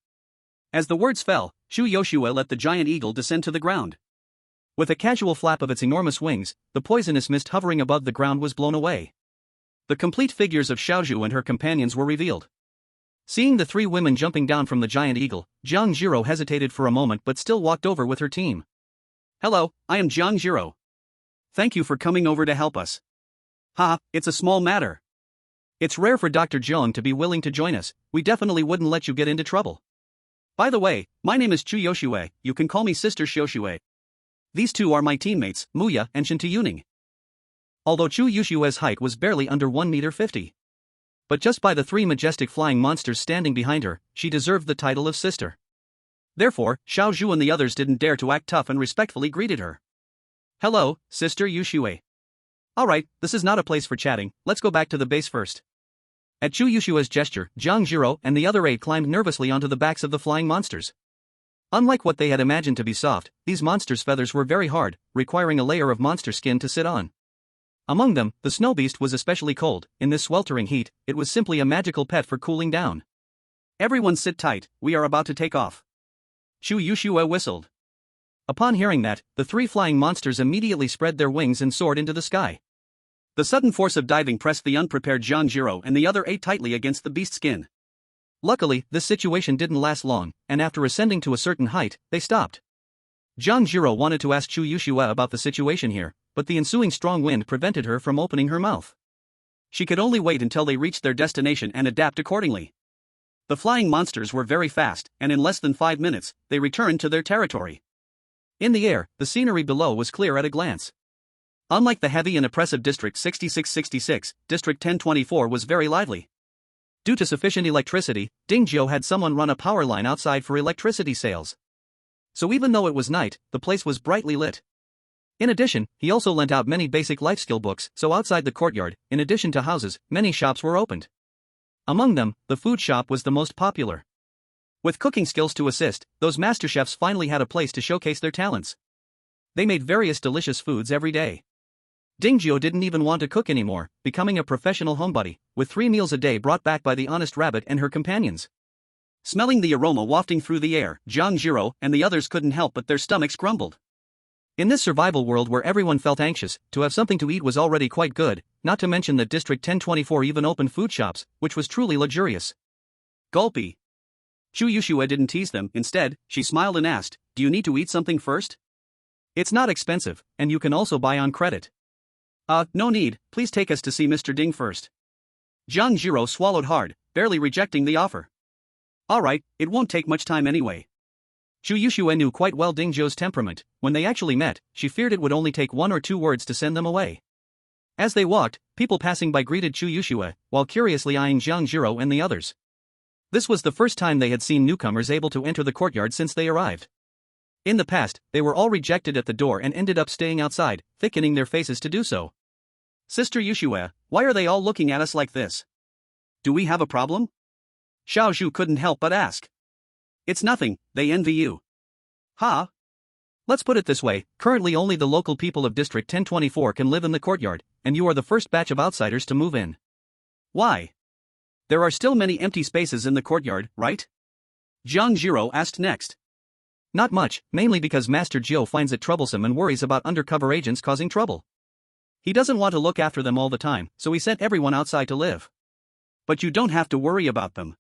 [SPEAKER 2] As the words fell, Chu Yoshua let the giant eagle descend to the ground. With a casual flap of its enormous wings, the poisonous mist hovering above the ground was blown away. The complete figures of Xiaozhu and her companions were revealed. Seeing the three women jumping down from the giant eagle, Jiang Zhiro hesitated for a moment but still walked over with her team. "Hello, I am Jiang Zhiro. Thank you for coming over to help us." "Ha, it's a small matter. It's rare for Dr. Jiang to be willing to join us, we definitely wouldn't let you get into trouble. By the way, my name is Chu Yoshue, you can call me Sister Xiaoxue. These two are my teammates, Muya and Yuning." Although Chu Yushue's height was barely under 1.50 meters. But just by the three majestic flying monsters standing behind her, she deserved the title of sister. Therefore, Xiaozhu and the others didn't dare to act tough and respectfully greeted her. "Hello, Sister Yushue. Alright, this is not a place for chatting, let's go back to the base first." At Chu Yushue's gesture, Jiang Zhiro and the other 8 climbed nervously onto the backs of the flying monsters. Unlike what they had imagined to be soft, these monsters' feathers were very hard, requiring a layer of monster skin to sit on. Among them, the snow beast was especially cold. In this sweltering heat, it was simply a magical pet for cooling down. "Everyone sit tight, we are about to take off." Chu Yushue whistled. Upon hearing that, the 3 flying monsters immediately spread their wings and soared into the sky. The sudden force of diving pressed the unprepared Jiang Zhiro and the other 8 tightly against the beast's skin. Luckily, this situation didn't last long, and after ascending to a certain height, they stopped. Jiang Zhiro wanted to ask Chu Yushue about the situation here, but the ensuing strong wind prevented her from opening her mouth. She could only wait until they reached their destination and adapt accordingly. The flying monsters were very fast, and in less than 5 minutes, they returned to their territory. In the air, the scenery below was clear at a glance. Unlike the heavy and oppressive District 6666, District 1024 was very lively. Due to sufficient electricity, Dingzhou had someone run a power line outside for electricity sales. So even though it was night, the place was brightly lit. In addition, he also lent out many basic life skill books, so outside the courtyard, in addition to houses, many shops were opened. Among them, the food shop was the most popular. With cooking skills to assist, those master chefs finally had a place to showcase their talents. They made various delicious foods every day. Dingzhou didn't even want to cook anymore, becoming a professional homebody, with 3 meals a day brought back by the honest rabbit and her companions. Smelling the aroma wafting through the air, Jiang Zhiro and the others couldn't help but their stomachs grumbled. In this survival world where everyone felt anxious, to have something to eat was already quite good, not to mention that District 1024 even opened food shops, which was truly luxurious. Gulpy. Chu Yushue didn't tease them, instead, she smiled and asked, "Do you need to eat something first? It's not expensive, and you can also buy on credit." No need, please take us to see Mr. Ding first." Jiang Zhiro swallowed hard, barely rejecting the offer. "Alright, it won't take much time anyway." Chu Yushue knew quite well Dingzhou's temperament. When they actually met, she feared it would only take 1 or 2 words to send them away. As they walked, people passing by greeted Chu Yushue, while curiously eyeing Jiang Zhiro and the others. This was the first time they had seen newcomers able to enter the courtyard since they arrived. In the past, they were all rejected at the door and ended up staying outside, thickening their faces to do so. "Sister Yushue, why are they all looking at us like this? Do we have a problem?" Xiaozhu couldn't help but ask. "It's nothing, they envy you." "Ha? Let's put it this way, currently only the local people of District 1024 can live in the courtyard, and you are the first batch of outsiders to move in." "Why? There are still many empty spaces in the courtyard, right?" Jiang Zhiro asked next. "Not much, mainly because Master Jiu finds it troublesome and worries about undercover agents causing trouble. He doesn't want to look after them all the time, so he sent everyone outside to live." "But you don't have to worry about them.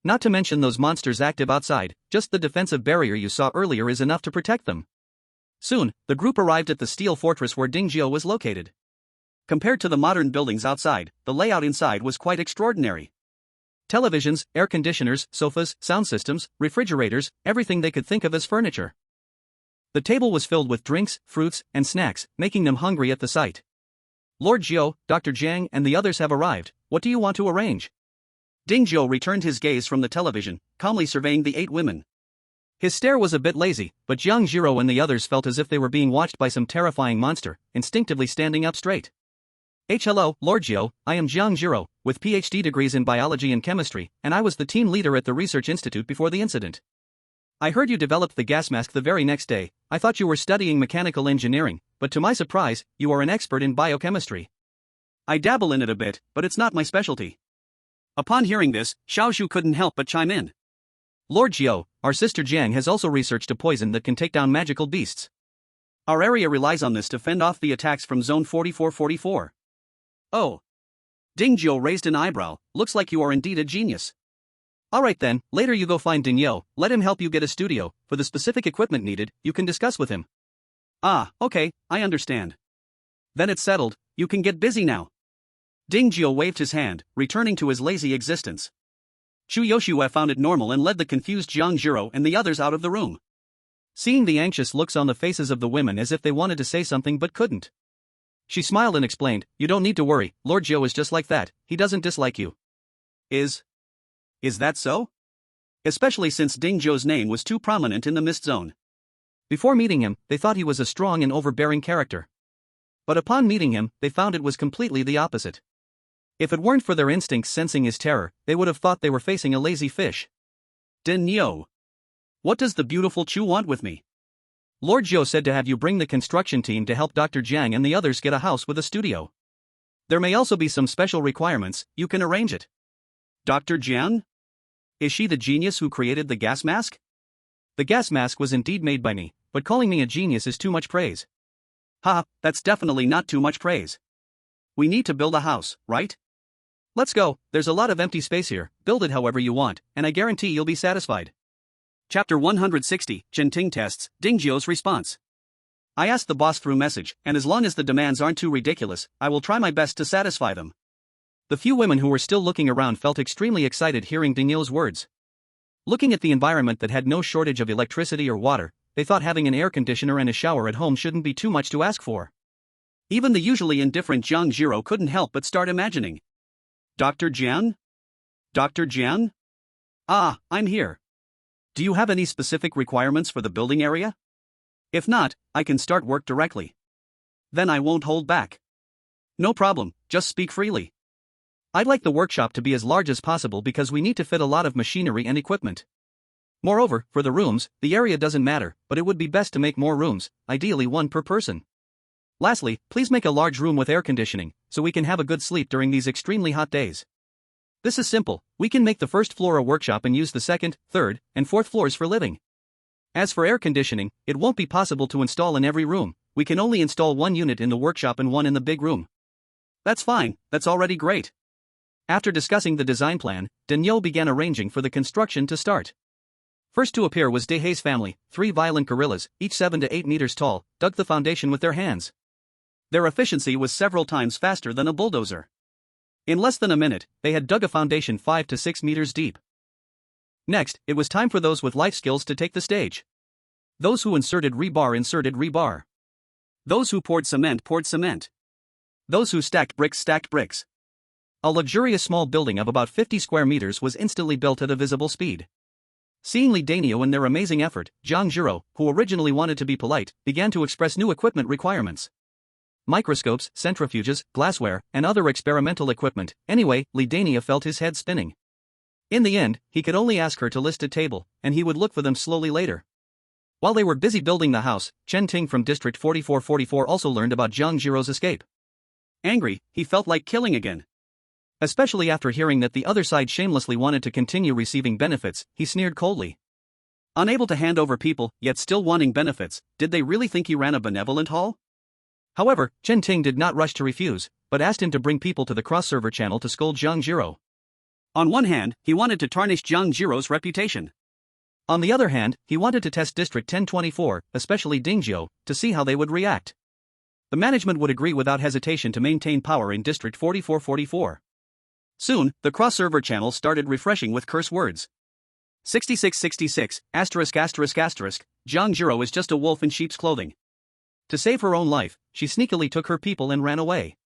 [SPEAKER 2] Not to mention those monsters active outside, just the defensive barrier you saw earlier is enough to protect them." Soon, the group arrived at the steel fortress where Dingzhou was located. Compared to the modern buildings outside, the layout inside was quite extraordinary. Televisions, air conditioners, sofas, sound systems, refrigerators, everything they could think of as furniture. The table was filled with drinks, fruits, and snacks, making them hungry at the sight.
[SPEAKER 1] Lord Jiao, Dr. Jiang and the others have arrived, what do you want to arrange?
[SPEAKER 2] Ding Jiao returned his gaze from the television, calmly surveying the 8 women.
[SPEAKER 1] His stare was a bit lazy, but Jiang Zhiro and the others felt as if they were being watched by some terrifying monster, instinctively standing up straight. Hello, Lord Jiao, I am Jiang Zhiro, with PhD degrees in biology and chemistry, and I was the team leader at the research institute before the incident. I heard you developed the gas mask the very next day. I thought you were studying mechanical engineering, but to my surprise, you are an expert in biochemistry.
[SPEAKER 2] I dabble in it a bit, but it's not my specialty. Upon hearing this, Xiaozhu couldn't help but chime in.
[SPEAKER 1] Lord Jiao, our sister Jiang has also researched a poison that can take down magical beasts.
[SPEAKER 2] Our area relies on this to fend off the attacks from Zone 4444. Oh. Ding Jiao raised an eyebrow, looks like you are indeed a genius.
[SPEAKER 1] Alright then, later you go find Ding Yo, let him help you get a studio, for the specific equipment needed, you can discuss with him.
[SPEAKER 2] Ah, okay, I understand. Then it's settled, you can get busy now. Ding Jiao waved his hand, returning to his lazy existence. Chu Yoshue found it normal and led the confused Jiang Zhiro and the others out of the room.
[SPEAKER 1] Seeing the anxious looks on the faces of the women as if they wanted to say something but couldn't, she smiled and explained, you don't need to worry, Lord Jiao is just like that, he doesn't dislike you.
[SPEAKER 2] Is that so? Especially since Ding Jiao's name was too prominent in the mist zone.
[SPEAKER 1] Before meeting him, they thought he was a strong and overbearing character. But upon meeting him, they found it was completely the opposite. If it weren't for their instincts sensing his terror, they would have thought they were facing a lazy fish.
[SPEAKER 2] Ding Yo. What does the beautiful Chu want with me?
[SPEAKER 1] Lord Jiao said to have you bring the construction team to help Dr. Jiang and the others get a house with a studio. There may also be some special requirements, you can arrange it.
[SPEAKER 2] Dr. Jiang? Is she the genius who created the gas mask?
[SPEAKER 1] The gas mask was indeed made by me, but calling me a genius is too much praise.
[SPEAKER 2] Ha, that's definitely not too much praise. We need to build a house, right?
[SPEAKER 1] Let's go, there's a lot of empty space here, build it however you want, and I guarantee you'll be satisfied.
[SPEAKER 2] Chapter 160, Chen Ting tests, Ding Jiao's response. I asked the boss through message, and as long as the demands aren't too ridiculous, I will try my best to satisfy them.
[SPEAKER 1] The few women who were still looking around felt extremely excited hearing Ding Yo's words. Looking at the environment that had no shortage of electricity or water, they thought having an air conditioner and a shower at home shouldn't be too much to ask for.
[SPEAKER 2] Even the usually indifferent Jiang Zhiro couldn't help but start imagining. Dr. Jiang? Dr. Jiang? Ah, I'm here. Do you have any specific requirements for the building area? If not, I can start work directly. Then I won't hold back. No problem, just speak freely. I'd like the workshop to be as large as possible because we need to fit a lot of machinery and equipment. Moreover, for the rooms, the area doesn't matter, but it would be best to make more rooms, ideally one per person. Lastly, please make a large room with air conditioning, so we can have a good sleep during these extremely hot days. This is simple, we can make the first floor a workshop and use the second, third, and fourth floors for living. As for air conditioning, it won't be possible to install in every room, we can only install one unit in the workshop and one in the big room. That's fine, that's already great. After discussing the design plan, Daniel began arranging for the construction to start. First to appear was Dehei's family, 3 violent gorillas, each 7 to 8 meters tall, dug the foundation with their hands. Their efficiency was several times faster than a bulldozer. In less than a minute, they had dug a foundation 5 to 6 meters deep. Next, it was time for those with life skills to take the stage. Those who inserted rebar. Those who poured cement. Those who stacked bricks. A luxurious small building of about 50 square meters was instantly built at a visible speed. Seeing Li Danio and their amazing effort, Jiang Zhiro, who originally wanted to be polite, began to express new equipment requirements. Microscopes, centrifuges, glassware, and other experimental equipment. Anyway, Li Dania felt his head spinning. In the end, he could only ask her to list a table, and he would look for them slowly later. While they were busy building the house, Chen Ting from District 4444 also learned about Jiang Zhiro's escape. Angry, he felt like killing again. Especially after hearing that the other side shamelessly wanted to continue receiving benefits, he sneered coldly. Unable to hand over people, yet still wanting benefits, did they really think he ran a benevolent hall? However, Chen Ting did not rush to refuse, but asked him to bring people to the cross-server channel to scold Jiang Zhiro. On one hand, he wanted to tarnish Jiang Zhiro's reputation. On the other hand, he wanted to test District 1024, especially Dingjiu, to see how they would react. The management would agree without hesitation to maintain power in District 4444. Soon, the cross-server channel started refreshing with curse words. 6666, asterisk. Jiang Zhiro is just a wolf in sheep's clothing. To save her own life, she sneakily took her people and ran away.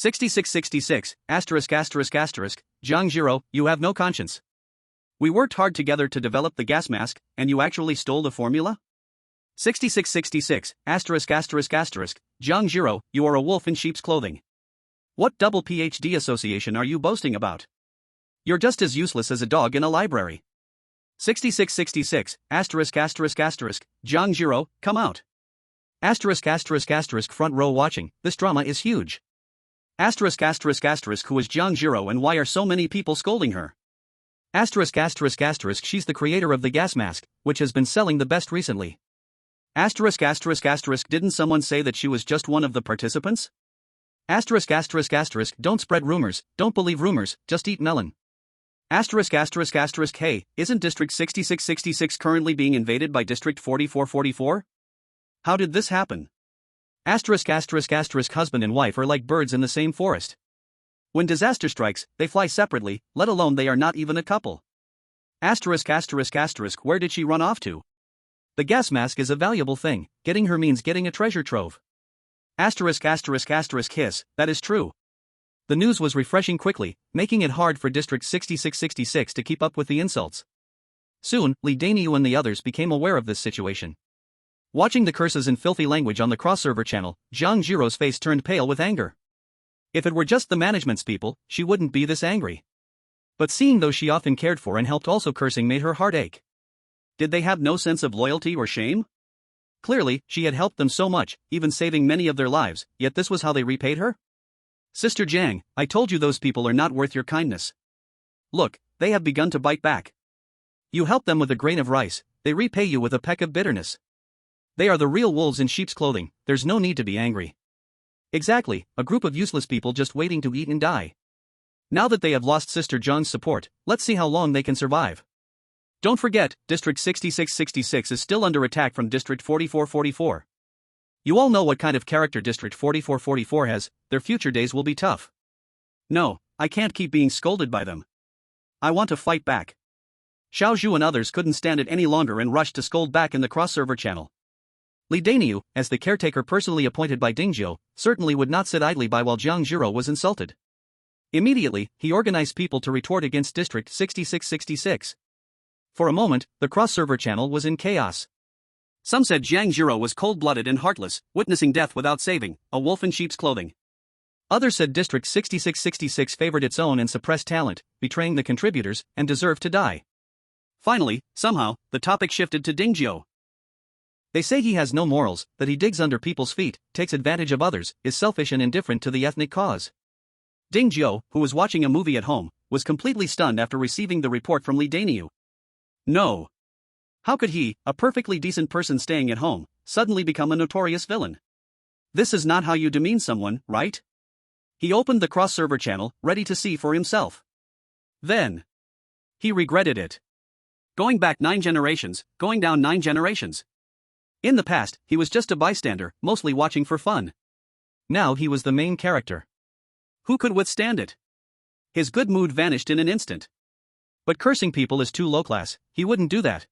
[SPEAKER 2] 6666, asterisk asterisk asterisk, Jiang Zhiro, you have no conscience. We worked hard together to develop the gas mask, and you actually stole the formula? 6666, asterisk asterisk asterisk, Jiang Zhiro, you are a wolf in sheep's clothing. What double PhD association are you boasting about? You're just as useless as a dog in a library. 6666, asterisk asterisk asterisk, Jiang Zhiro, come out. Asterisk asterisk asterisk front row watching, this drama is huge. Asterisk asterisk asterisk who is Jiang Zhiro and why are so many people scolding her? Asterisk asterisk asterisk she's the creator of the gas mask, which has been selling the best recently. Asterisk asterisk asterisk didn't someone say that she was just one of the participants? Asterisk asterisk asterisk don't spread rumors, don't believe rumors, just eat melon. Asterisk asterisk asterisk hey, isn't District 6666 currently being invaded by District 4444? How did this happen? Asterisk asterisk asterisk husband and wife are like birds in the same forest. When disaster strikes, they fly separately, let alone they are not even a couple. Asterisk asterisk asterisk where did she run off to? The gas mask is a valuable thing, getting her means getting a treasure trove. Asterisk asterisk asterisk hiss, that is true. The news was refreshing quickly, making it hard for District 6666 to keep up with the insults. Soon, Li Daniu and the others became aware of this situation. Watching the curses and filthy language on the cross-server channel, Jiang Zhiro's face turned pale with anger. If it were just the management's people, she wouldn't be this angry. But seeing those she often cared for and helped also cursing made her heart ache. Did they have no sense of loyalty or shame? Clearly, she had helped them so much, even saving many of their lives, yet this was how they repaid her? Sister Jiang, I told you those people are not worth your kindness. Look, they have begun to bite back. You help them with a grain of rice, they repay you with a peck of bitterness. They are the real wolves in sheep's clothing, there's no need to be angry. Exactly, a group of useless people just waiting to eat and die. Now that they have lost Sister Jiang's support, let's see how long they can survive. Don't forget, District 6666 is still under attack from District 4444. You all know what kind of character District 4444 has, their future days will be tough. No, I can't keep being scolded by them. I want to fight back. Xiao Zhu and others couldn't stand it any longer and rushed to scold back in the cross-server channel. Li Daniu, as the caretaker personally appointed by Dingzhou, certainly would not sit idly by while Jiang Zhiro was insulted. Immediately, he organized people to retort against District 6666. For a moment, the cross-server channel was in chaos. Some said Jiang Zhiro was cold-blooded and heartless, witnessing death without saving, a wolf in sheep's clothing. Others said District 6666 favored its own and suppressed talent, betraying the contributors, and deserved to die. Finally, somehow, the topic shifted to Dingzhou. They say he has no morals, that he digs under people's feet, takes advantage of others, is selfish and indifferent to the ethnic cause. Dingzhou, who was watching a movie at home, was completely stunned after receiving the report from Li Daniu. No. How could he, a perfectly decent person staying at home, suddenly become a notorious villain? This is not how you demean someone, right? He opened the cross-server channel, ready to see for himself. Then he regretted it. Going back 9 generations, going down 9 generations. In the past, he was just a bystander, mostly watching for fun. Now he was the main character. Who could withstand it? His good mood vanished in an instant. But cursing people is too low class, he wouldn't do that.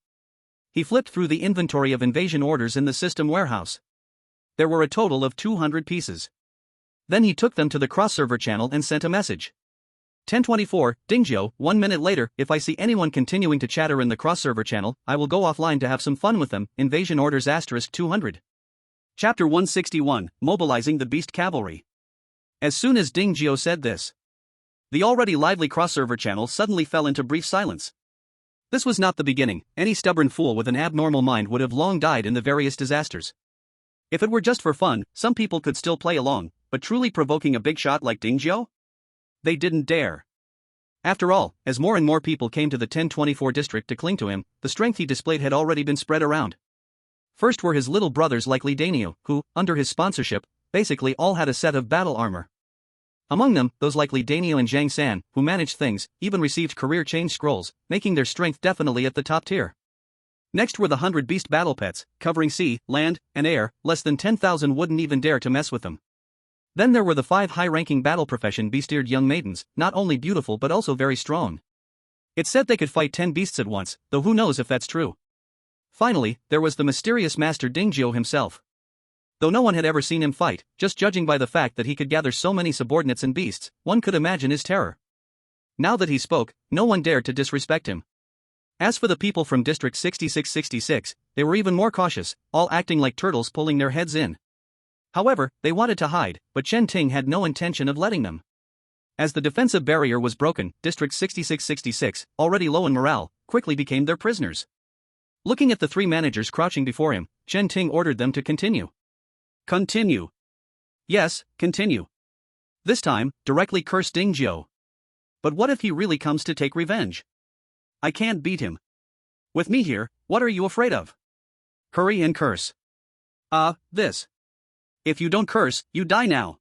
[SPEAKER 2] He flipped through the inventory of invasion orders in the system warehouse. There were a total of 200 pieces. Then he took them to the cross-server channel and sent a message. 1024, Dingzhou, 1 minute later, if I see anyone continuing to chatter in the cross-server channel, I will go offline to have some fun with them, invasion orders * 200. Chapter 161, Mobilizing the Beast Cavalry. As soon as Dingzhou said this, the already lively cross-server channel suddenly fell into brief silence. This was not the beginning, any stubborn fool with an abnormal mind would have long died in the various disasters. If it were just for fun, some people could still play along, but truly provoking a big shot like Dingzhou? They didn't dare. After all, as more and more people came to the 1024 district to cling to him, the strength he displayed had already been spread around. First were his little brothers like Li Daniu, who, under his sponsorship, basically all had a set of battle armor. Among them, those like Li Daniu and Zhang San, who managed things, even received career change scrolls, making their strength definitely at the top tier. Next were the 100 beast battle pets, covering sea, land, and air, less than 10,000 wouldn't even dare to mess with them. Then there were the 5 high-ranking battle profession beast-eared young maidens, not only beautiful but also very strong. It said they could fight 10 beasts at once, though who knows if that's true. Finally, there was the mysterious master Dingzhou himself.
[SPEAKER 1] Though no one had ever seen him fight, just judging by the fact that he could gather so many subordinates and beasts, one could imagine his terror. Now that he spoke, no one dared to disrespect him. As for the people from District 6666, they were even more cautious, all acting like turtles pulling their heads in. However, they wanted to hide, but Chen Ting had no intention of letting them. As the defensive barrier was broken, District 6666, already low in morale, quickly became their prisoners. Looking at the three managers crouching before him, Chen Ting ordered them to continue. Continue. Yes, continue. This time, directly curse Ding Jiu. But what if he really comes to take revenge? I can't beat him. With me here, what are you afraid of? Hurry and curse. This. If you don't curse, you die now.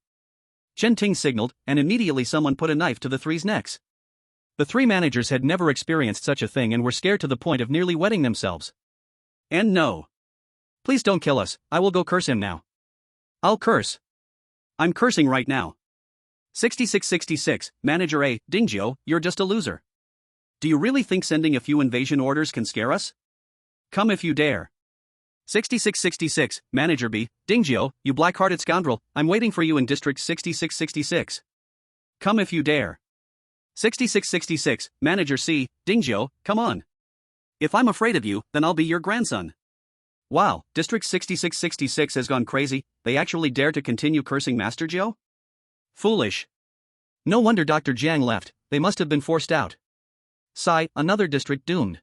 [SPEAKER 1] Chen Ting signaled, and immediately someone put a knife to the three's necks. The three managers had never experienced such a thing and were scared to the point of nearly wetting themselves. And no. Please don't kill us, I will go curse him now. I'll curse. I'm cursing right now. 6666, Manager A, Dingjiu, you're just a loser. Do you really think sending a few invasion orders can scare us? Come if you dare. 6666, Manager B, Dingjiu, you black-hearted scoundrel, I'm waiting for you in District 6666. Come if you dare. 6666, Manager C, Dingjiu, come on. If I'm afraid of you, then I'll be your grandson. Wow, District 6666 has gone crazy, they actually dare to continue cursing Master Jiu? Foolish. No wonder Dr. Jiang left, they must have been forced out. Sigh, another district doomed.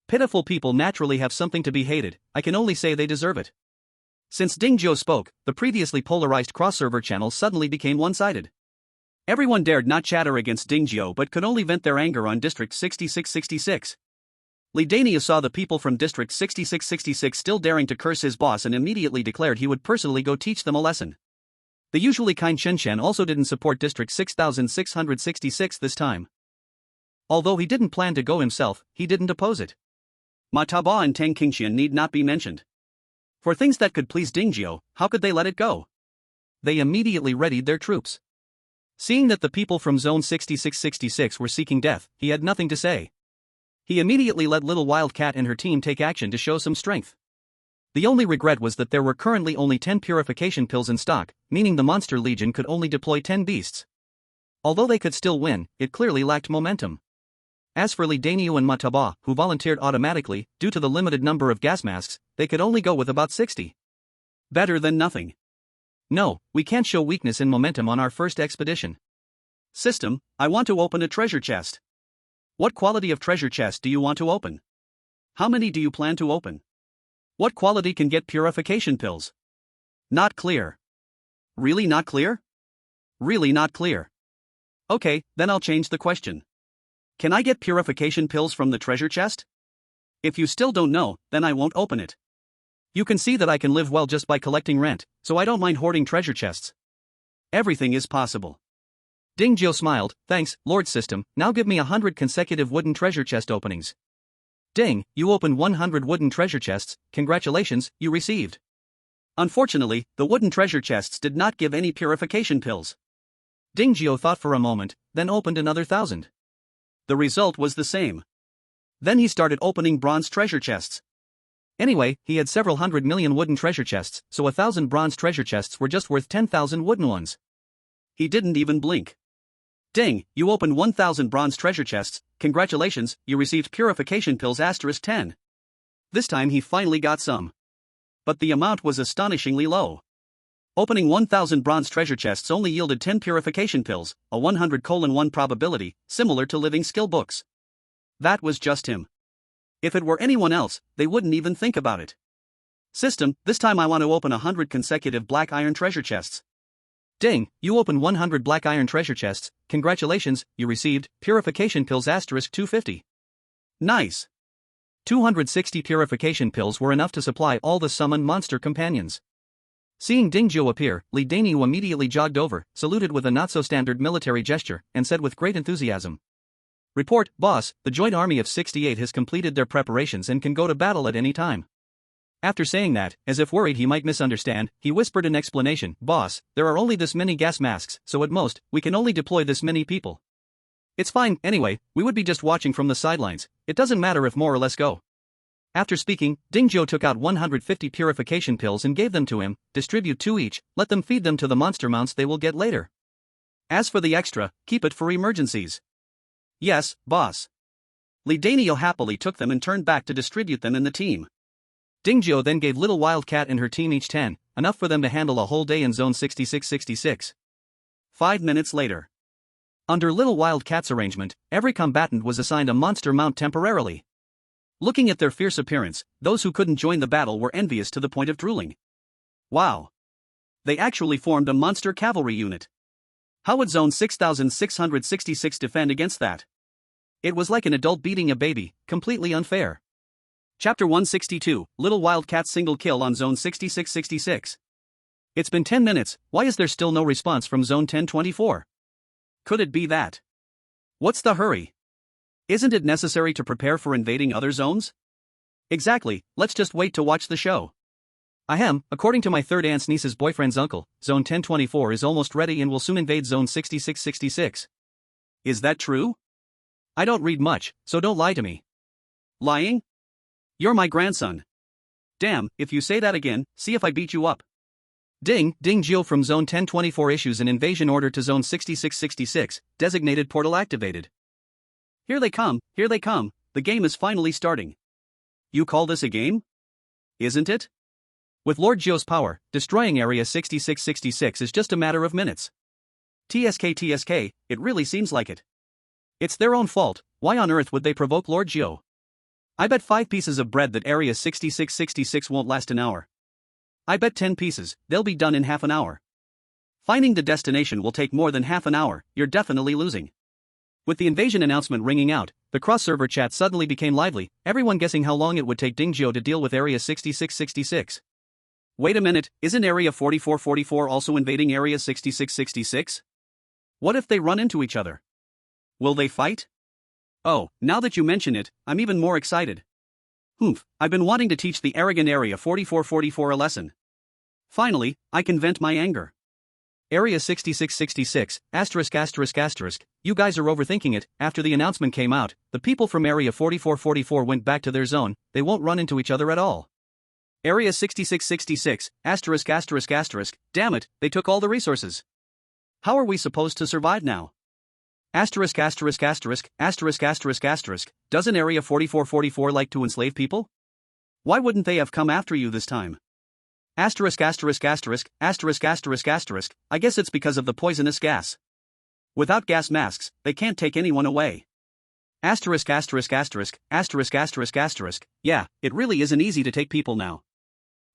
[SPEAKER 1] Pitiful people naturally have something to be hated, I can only say they deserve it. Since Ding Jiu spoke, the previously polarized cross-server channels suddenly became one-sided. Everyone dared not chatter against Ding Jiu but could only vent their anger on District 6666. Li Daniu saw the people from District 6666 still daring to curse his boss and immediately declared he would personally go teach them a lesson. The usually kind Shen Shen also didn't support District 6666 this time. Although he didn't plan to go himself, he didn't oppose it. Ma Taba and Tang Qingxian need not be mentioned. For things that could please Ding Jiu, how could they let it go? They immediately readied their troops. Seeing that the people from Zone 6666 were seeking death, he had nothing to say. He immediately let Little Wildcat and her team take action to show some strength. The only regret was that there were currently only 10 purification pills in stock, meaning the Monster Legion could only deploy 10 beasts. Although they could still win, it clearly lacked momentum. As for Li Daniu and Mataba, who volunteered automatically, due to the limited number of gas masks, they could only go with about 60. Better than nothing. No, we can't show weakness in momentum on our first expedition. System, I want to open a treasure chest. What quality of treasure chest do you want to open? How many do you plan to open? What quality can get purification pills? Not clear. Really not clear? Really not clear. Okay, then I'll change the question. Can I get purification pills from the treasure chest? If you still don't know, then I won't open it. You can see that I can live well just by collecting rent, so I don't mind hoarding treasure chests. Everything is possible. Ding Jiu smiled, thanks, Lord System, now give me 100 consecutive wooden treasure chest openings. Ding, you opened 100 wooden treasure chests, congratulations, you received. Unfortunately, the wooden treasure chests did not give any purification pills. Ding Jiu thought for a moment, then opened another 1,000. The result was the same. Then he started opening bronze treasure chests. Anyway, he had several 100 million wooden treasure chests, so 1,000 bronze treasure chests were just worth 10,000 wooden ones. He didn't even blink. Ding, you opened 1,000 bronze treasure chests, congratulations, you received purification pills *10. This time he finally got some. But the amount was astonishingly low. Opening 1,000 bronze treasure chests only yielded 10 purification pills, a 100:1 probability, similar to living skill books. That was just him. If it were anyone else, they wouldn't even think about it. System, this time I want to open 100 consecutive black iron treasure chests. Ding, you opened 100 black iron treasure chests, congratulations, you received purification pills *250. Nice. 260 purification pills were enough to supply all the summoned monster companions. Seeing Ding Jiu appear, Li Daniu immediately jogged over, saluted with a not-so-standard military gesture, and said with great enthusiasm. Report, boss, the joint army of 68 has completed their preparations and can go to battle at any time. After saying that, as if worried he might misunderstand, he whispered in explanation, boss, there are only this many gas masks, so at most, we can only deploy this many people. It's fine, anyway, we would be just watching from the sidelines, it doesn't matter if more or less go. After speaking, Dingzhou took out 150 purification pills and gave them to him. Distribute 2 each, let them feed them to the monster mounts they will get later. As for the extra, keep it for emergencies.
[SPEAKER 2] Yes, boss. Li Daniel happily took them and turned back to distribute them in the team.
[SPEAKER 1] Dingzhou then gave little Wildcat and her team each 10, enough for them to handle a whole day in Zone 6666.
[SPEAKER 2] 5 minutes later.
[SPEAKER 1] Under Little Wildcat's arrangement, every combatant was assigned a monster mount temporarily.
[SPEAKER 2] Looking at their fierce appearance, those who couldn't join the battle were envious to the point of drooling. Wow! They actually formed a monster cavalry unit. How would Zone 6666 defend against that? It was like an adult beating a baby, completely unfair. Chapter 162, Little Wildcat's single kill on Zone 6666.
[SPEAKER 1] It's been 10 minutes, why is there still no response from Zone 1024?
[SPEAKER 2] Could it be that?
[SPEAKER 1] What's the hurry?
[SPEAKER 2] Isn't it necessary to prepare for invading other zones?
[SPEAKER 1] Exactly, let's just wait to watch the show. Ahem, according to my third aunt's niece's boyfriend's uncle, Zone 1024 is almost ready and will soon invade Zone 6666.
[SPEAKER 2] Is that true?
[SPEAKER 1] I don't read much, so don't lie to me.
[SPEAKER 2] Lying? You're my grandson. Damn, if you say that again, see if I beat you up.
[SPEAKER 1] Dingzhou from Zone 1024 issues an invasion order to Zone 6666, designated portal activated.
[SPEAKER 2] Here they come, the game is finally starting. You call this a game? Isn't it?
[SPEAKER 1] With Lord Zhou's power, destroying Area 6666 is just a matter of minutes.
[SPEAKER 2] TSK, it really seems like it.
[SPEAKER 1] It's their own fault, why on earth would they provoke Lord Zhou?
[SPEAKER 2] I bet 5 pieces of bread that Area 6666 won't last an hour. I bet 10 pieces, they'll be done in half an hour. Finding the destination will take more than half an hour, you're definitely losing.
[SPEAKER 1] With the invasion announcement ringing out, the cross-server chat suddenly became lively, everyone guessing how long it would take Dingzhou to deal with Area 6666.
[SPEAKER 2] Wait a minute, isn't Area 4444 also invading Area 6666? What if they run into each other? Will they fight? Oh, now that you mention it, I'm even more excited. I've been wanting to teach the arrogant Area 4444 a lesson. Finally, I can vent my anger.
[SPEAKER 1] Area 6666, you guys are overthinking it. After the announcement came out, the people from Area 4444 went back to their zone, they won't run into each other at all.
[SPEAKER 2] Area 6666, damn it, they took all the resources. How are we supposed to survive now? Doesn't Area 4444 like to enslave people? Why wouldn't they have come after you this time? I guess it's because of the poisonous gas. Without gas masks, they can't take anyone away. Yeah, it really isn't easy to take people now.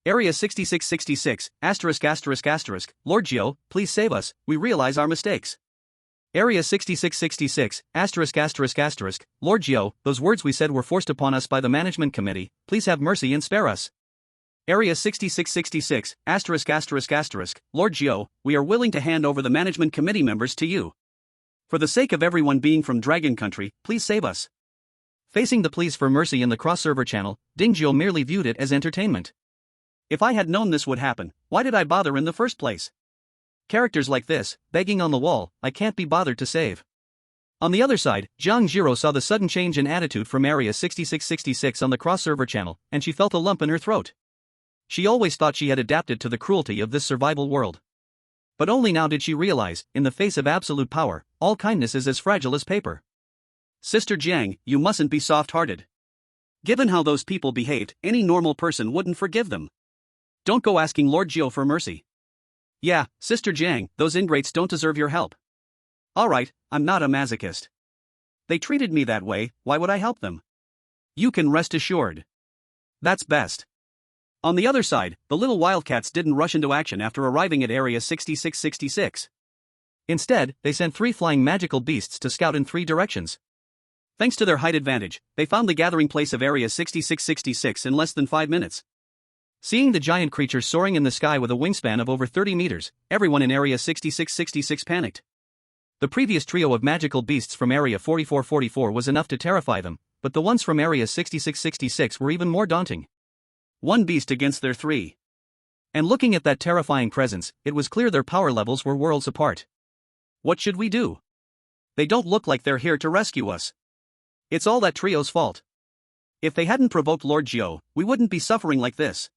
[SPEAKER 1] Area 6666, Lord Zhou, please save us, we realize our mistakes. Area 6666, Lord Zhou, those words we said were forced upon us by the management committee, please have mercy and spare us. Area 6666,
[SPEAKER 2] Lord Zhou, we are willing to hand over the management committee members to you. For the sake of everyone being from Dragon Country, please save us.
[SPEAKER 1] Facing the pleas for mercy in the cross-server channel, Dingzhou merely viewed it as entertainment.
[SPEAKER 2] If I had known this would happen, why did I bother in the first place?
[SPEAKER 1] Characters like this, begging on the wall, I can't be bothered to save. On the other side, Zhang Jiro saw the sudden change in attitude from Area 6666 on the cross-server channel, and she felt a lump in her throat. She always thought she had adapted to the cruelty of this survival world. But only now did she realize, in the face of absolute power, all kindness is as fragile as paper.
[SPEAKER 2] Sister Jiang, you mustn't be soft-hearted. Given how those people behaved, any normal person wouldn't forgive them. Don't go asking Lord Zhou for mercy. Yeah, Sister Jiang, those ingrates don't deserve your help. Alright, I'm not a masochist. They treated me that way, why would I help them? You can rest assured. That's best. On the other side, the little wildcats didn't rush into action after arriving at Area 6666.
[SPEAKER 1] Instead, they sent 3 flying magical beasts to scout in 3 directions.
[SPEAKER 2] Thanks to their height advantage, they found the gathering place of Area 6666 in less than 5 minutes.
[SPEAKER 1] Seeing the giant creatures soaring in the sky with a wingspan of over 30 meters, everyone in Area 6666 panicked. The previous trio of magical beasts from Area 4444 was enough to terrify them, but the ones from Area 6666 were even more daunting.
[SPEAKER 2] 1 beast against their 3.
[SPEAKER 1] And looking at that terrifying presence, it was clear their power levels were worlds apart.
[SPEAKER 2] What should we do? They don't look like they're here to rescue us. It's all that trio's fault. If they hadn't provoked Lord Jiao, we wouldn't be suffering like this.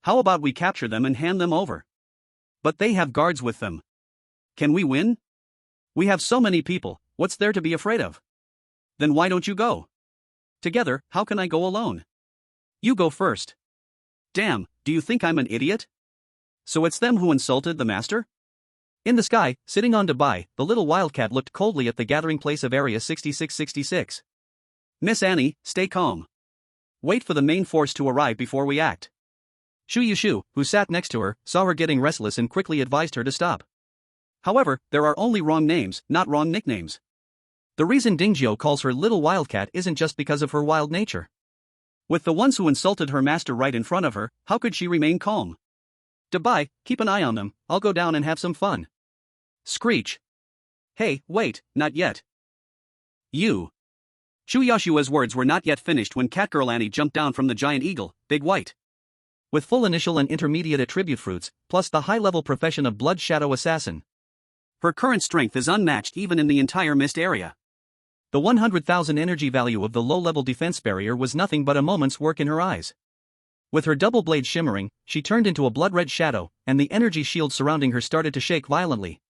[SPEAKER 2] How about we capture them and hand them over? But they have guards with them. Can we win? We have so many people, what's there to be afraid of? Then why don't you go? Together, how can I go alone? You go first. Damn, do you think I'm an idiot? So it's them who insulted the master?
[SPEAKER 1] In the sky, sitting on Dubai, the little wildcat looked coldly at the gathering place of Area 6666.
[SPEAKER 2] Miss Annie, stay calm. Wait for the main force to arrive before we act.
[SPEAKER 1] Xu Yushu, who sat next to her, saw her getting restless and quickly advised her to stop.
[SPEAKER 2] However, there are only wrong names, not wrong nicknames.
[SPEAKER 1] The reason Dingjiu calls her Little Wildcat isn't just because of her wild nature.
[SPEAKER 2] With the ones who insulted her master right in front of her, how could she remain calm?
[SPEAKER 1] Dubai, keep an eye on them, I'll go down and have some fun.
[SPEAKER 2] Screech. Hey, wait, not yet. You.
[SPEAKER 1] Xu Yashua's words were not yet finished when Catgirl Annie jumped down from the giant eagle, Big White. With full initial and intermediate attribute fruits, plus the high-level profession of Blood Shadow Assassin.
[SPEAKER 2] Her current strength is unmatched even in the entire mist area.
[SPEAKER 1] The 100,000 energy value of the low-level defense barrier was nothing but a moment's work in her eyes. With her double blade shimmering, she turned into a blood-red shadow, and the energy shield surrounding her started to shake violently.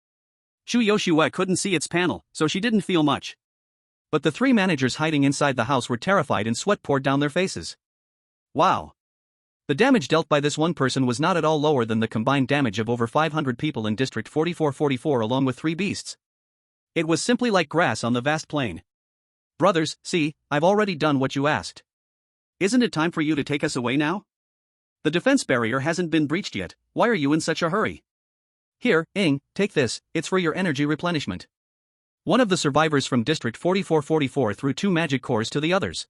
[SPEAKER 2] Xu Yoshua couldn't see its panel, so she didn't feel much.
[SPEAKER 1] But the three managers hiding inside the house were terrified and sweat poured down their faces.
[SPEAKER 2] Wow.
[SPEAKER 1] The damage dealt by this one person was not at all lower than the combined damage of over 500 people in District 4444 along with 3 beasts.
[SPEAKER 2] It was simply like grass on the vast plain.
[SPEAKER 1] Brothers, see, I've already done what you asked.
[SPEAKER 2] Isn't it time for you to take us away now? The defense barrier hasn't been breached yet, why are you in such a hurry?
[SPEAKER 1] Here, Ing, take this, it's for your energy replenishment. One of the survivors from District 4444 threw 2 magic cores to the others.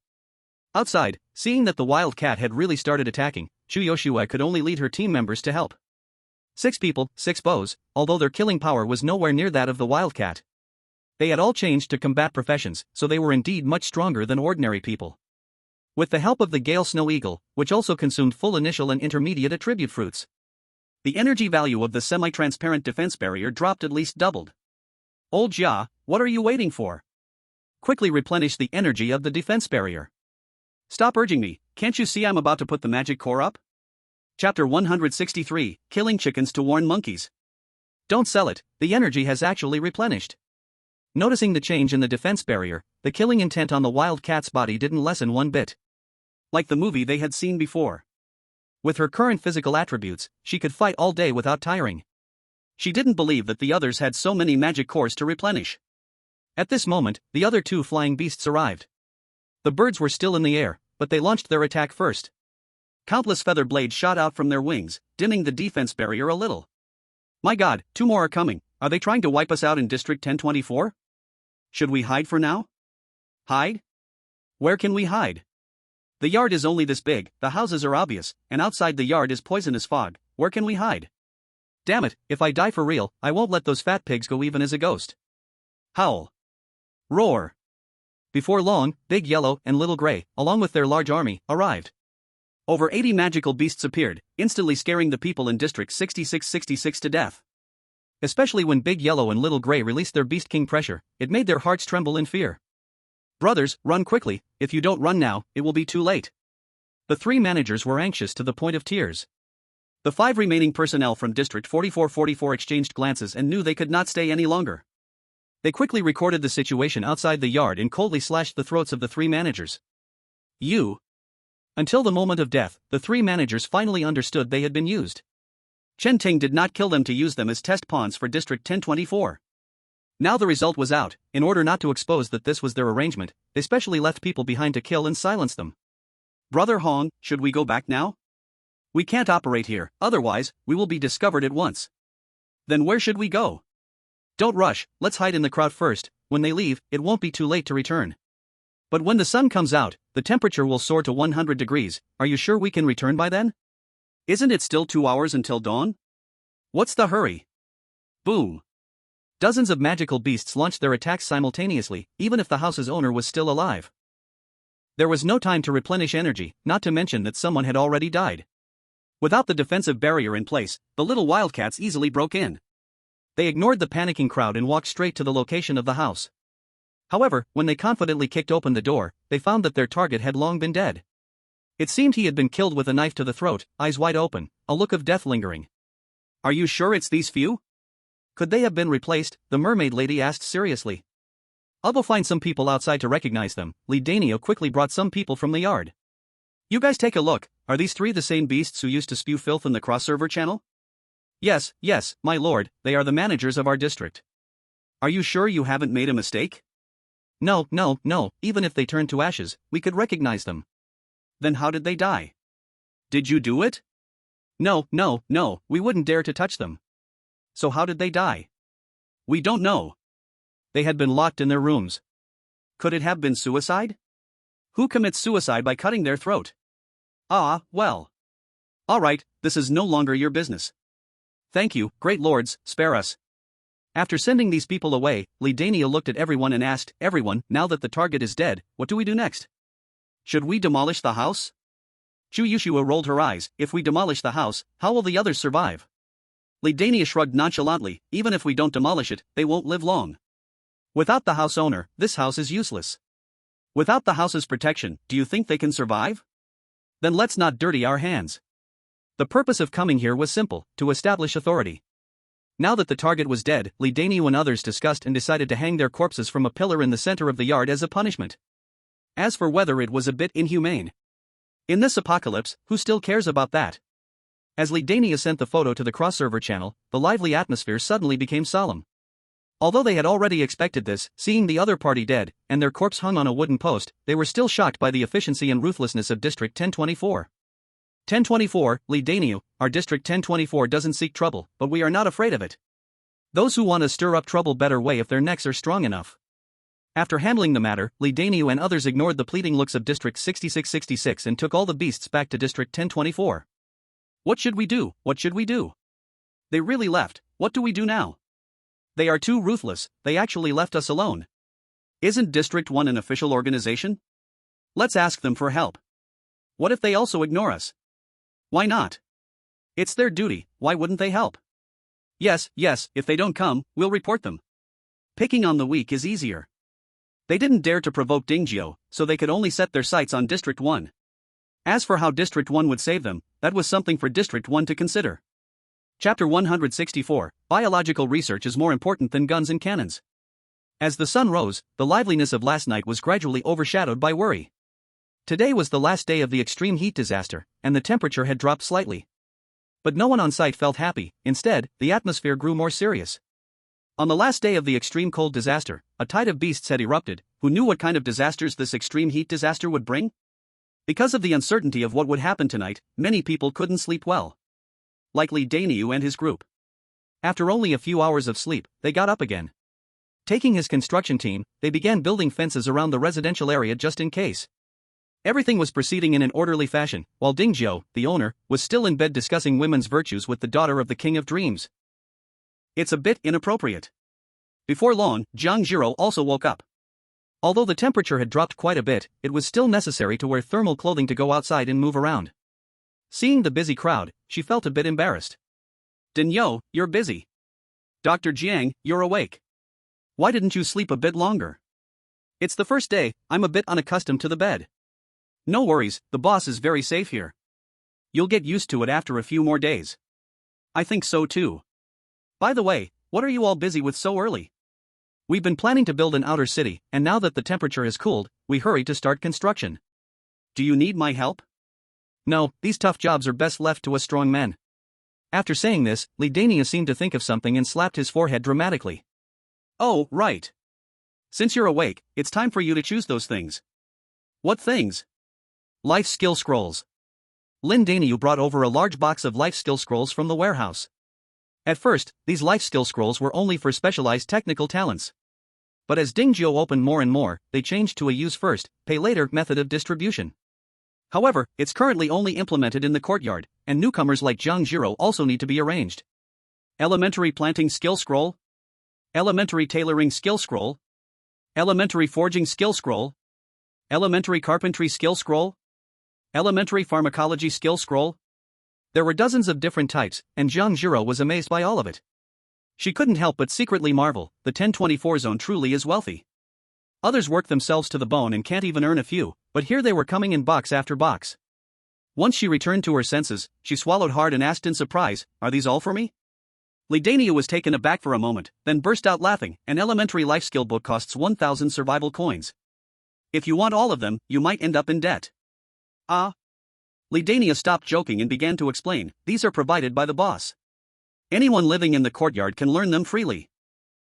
[SPEAKER 1] Outside, seeing that the wildcat had really started attacking, Xu Yoshua could only lead her team members to help. 6 people, 6 bows, although their killing power was nowhere near that of the wildcat. They had all changed to combat professions, so they were indeed much stronger than ordinary people. With the help of the Gale Snow Eagle, which also consumed full initial and intermediate attribute fruits,
[SPEAKER 2] the energy value of the semi-transparent defense barrier dropped at least doubled. Old Jia, what are you waiting for? Quickly replenish the energy of the defense barrier. Stop urging me, can't you see I'm about to put the magic core up? Chapter 163, Killing Chickens to Warn Monkeys.
[SPEAKER 1] Don't sell it, the energy has actually replenished. Noticing the change in the defense barrier, the killing intent on the wildcat's body didn't lessen one bit.
[SPEAKER 2] Like the movie they had seen before.
[SPEAKER 1] With her current physical attributes, she could fight all day without tiring.
[SPEAKER 2] She didn't believe that the others had so many magic cores to replenish.
[SPEAKER 1] At this moment, the other 2 flying beasts arrived. The birds were still in the air, but they launched their attack first.
[SPEAKER 2] Countless feather blades shot out from their wings, dimming the defense barrier a little. My god, 2 more are coming, are they trying to wipe us out in District 1024? Should we hide for now? Hide? Where can we hide? The yard is only this big, the houses are obvious, and outside the yard is poisonous fog, where can we hide?
[SPEAKER 1] Damn it, if I die for real, I won't let those fat pigs go even as a ghost.
[SPEAKER 2] Howl. Roar.
[SPEAKER 1] Before long, Big Yellow and Little Gray, along with their large army, arrived.
[SPEAKER 2] Over 80 magical beasts appeared, instantly scaring the people in District 6666 to death.
[SPEAKER 1] Especially when Big Yellow and Little Gray released their Beast King pressure, it made their hearts tremble in fear.
[SPEAKER 2] Brothers, run quickly, if you don't run now, it will be too late.
[SPEAKER 1] The 3 managers were anxious to the point of tears.
[SPEAKER 2] The 5 remaining personnel from District 4444 exchanged glances and knew they could not stay any longer.
[SPEAKER 1] They quickly recorded the situation outside the yard and coldly slashed the throats of the 3 managers.
[SPEAKER 2] You.
[SPEAKER 1] Until the moment of death, the 3 managers finally understood they had been used.
[SPEAKER 2] Chen Ting did not kill them to use them as test pawns for District 1024.
[SPEAKER 1] Now the result was out. In order not to expose that this was their arrangement, they specially left people behind to kill and silence them.
[SPEAKER 2] Brother Hong, should we go back now? We can't operate here, otherwise, we will be discovered at once. Then where should we go?
[SPEAKER 1] Don't rush, let's hide in the crowd first. When they leave, it won't be too late to return. But when the sun comes out, the temperature will soar to 100 degrees, are you sure we can return by then?
[SPEAKER 2] Isn't it still 2 hours until dawn?
[SPEAKER 1] What's the hurry?
[SPEAKER 2] Boom.
[SPEAKER 1] Dozens of magical beasts launched their attacks simultaneously, even if the house's owner was still alive. There was no time to replenish energy, not to mention that someone had already died.
[SPEAKER 2] Without the defensive barrier in place, the little wildcats easily broke in.
[SPEAKER 1] They ignored the panicking crowd and walked straight to the location of the house. However, when they confidently kicked open the door, they found that their target had long been dead. It seemed he had been killed with a knife to the throat, eyes wide open, a look of death lingering.
[SPEAKER 2] Are you sure it's these few?
[SPEAKER 1] Could they have been replaced? The mermaid lady asked seriously. I'll go find some people outside to recognize them. Lidanio quickly brought some people from the yard.
[SPEAKER 2] You guys take a look, are these three the same beasts who used to spew filth in the cross-server channel?
[SPEAKER 1] Yes, my lord, they are the managers of our district.
[SPEAKER 2] Are you sure you haven't made a mistake?
[SPEAKER 1] No, even if they turned to ashes, we could recognize them.
[SPEAKER 2] Then how did they die? Did you do it?
[SPEAKER 1] No, we wouldn't dare to touch them.
[SPEAKER 2] So how did they die? We don't know.
[SPEAKER 1] They had been locked in their rooms.
[SPEAKER 2] Could it have been suicide? Who commits suicide by cutting their throat? Ah, well. All right, this is no longer your business.
[SPEAKER 1] Thank you, great lords, spare us. After sending these people away, Lidanio looked at everyone and asked, everyone, now that the target is dead, what do we do next?
[SPEAKER 2] Should we demolish the house?
[SPEAKER 1] Chu Yushua rolled her eyes, if we demolish the house, how will the others survive?
[SPEAKER 2] Lidanio shrugged nonchalantly, even if we don't demolish it, they won't live long.
[SPEAKER 1] Without the house owner, this house is useless.
[SPEAKER 2] Without the house's protection, do you think they can survive?
[SPEAKER 1] Then let's not dirty our hands. The purpose of coming here was simple, to establish authority. Now that the target was dead, Lidanio and others discussed and decided to hang their corpses from a pillar in the center of the yard as a punishment. As for whether it was a bit inhumane. In this apocalypse, who still cares about that? As Lidanio sent the photo to the cross-server channel, the lively atmosphere suddenly became solemn. Although they had already expected this, seeing the other party dead, and their corpse hung on a wooden post, they were still shocked by the efficiency and ruthlessness of District 1024. 1024, Lidanio, our District 1024 doesn't seek trouble, but we are not afraid of it. Those who want to stir up trouble better way if their necks are strong enough. After handling the matter, Lidanio and others ignored the pleading looks of District 6666 and took all the beasts back to District 1024.
[SPEAKER 2] What should we do? They really left, what do we do now?
[SPEAKER 1] They are too ruthless, they actually left us alone.
[SPEAKER 2] Isn't District 1 an official organization? Let's ask them for help. What if they also ignore us?
[SPEAKER 1] Why not?
[SPEAKER 2] It's their duty, why wouldn't they help?
[SPEAKER 1] Yes, if they don't come, we'll report them.
[SPEAKER 2] Picking on the weak is easier. They didn't dare to provoke Dingjio, so they could only set their sights on District 1. As for how District 1 would save them, that was something for District 1 to consider.
[SPEAKER 1] Chapter 164, Biological research is more important than guns and cannons. As the sun rose, the liveliness of last night was gradually overshadowed by worry. Today was the last day of the extreme heat disaster, and the temperature had dropped slightly. But no one on site felt happy, instead, the atmosphere grew more serious. On the last day of the extreme cold disaster, a tide of beasts had erupted. Who knew what kind of disasters this extreme heat disaster would bring? Because of the uncertainty of what would happen tonight, many people couldn't sleep well. Like Lidanio and his group. After only a few hours of sleep, they got up again. Taking his construction team, they began building fences around the residential area just in case. Everything was proceeding in an orderly fashion, while Dingjio, the owner, was still in bed discussing women's virtues with the daughter of the King of Dreams.
[SPEAKER 2] It's a bit inappropriate. Before long, Zhang Jiro also woke up.
[SPEAKER 1] Although the temperature had dropped quite a bit, it was still necessary to wear thermal clothing to go outside and move around. Seeing the busy crowd, she felt a bit embarrassed.
[SPEAKER 2] Dinyo, you're busy. Dr. Jiang, you're awake. Why didn't you sleep a bit longer?
[SPEAKER 1] It's the first day, I'm a bit unaccustomed to the bed.
[SPEAKER 2] No worries, the boss is very safe here. You'll get used to it after a few more days.
[SPEAKER 1] I think so too. By the way, what are you all busy with so early? We've been planning to build an outer city, and now that the temperature has cooled, we hurry to start construction.
[SPEAKER 2] Do you need my help?
[SPEAKER 1] No, these tough jobs are best left to us strong men. After saying this, Lidanio seemed to think of something and slapped his forehead dramatically.
[SPEAKER 2] Oh, right. Since you're awake, it's time for you to choose those things.
[SPEAKER 1] What things? Life skill scrolls. Lidanio brought over a large box of life skill scrolls from the warehouse. At first, these life skill scrolls were only for specialized technical talents. But as Dingjio opened more and more, they changed to a use first, pay later method of distribution. However, it's currently only implemented in the courtyard, and newcomers like Zhang Jiro also need to be arranged.
[SPEAKER 2] Elementary planting skill scroll. Elementary tailoring skill scroll. Elementary forging skill scroll. Elementary carpentry skill scroll. Elementary pharmacology skill scroll.
[SPEAKER 1] There were dozens of different types, and Zhang Jiro was amazed by all of it. She couldn't help but secretly marvel, the 1024 zone truly is wealthy.
[SPEAKER 2] Others work themselves to the bone and can't even earn a few, but here they were coming in box after box. Once she returned to her senses, she swallowed hard and asked in surprise, "Are these all for me?" Lidania was taken aback for a moment, then burst out laughing. "An elementary life skill book costs 1,000 survival coins. If you want all of them, you might end up in debt." "Ah." Lidania stopped joking and began to explain, "These are provided by the boss. Anyone living in the courtyard can learn them freely.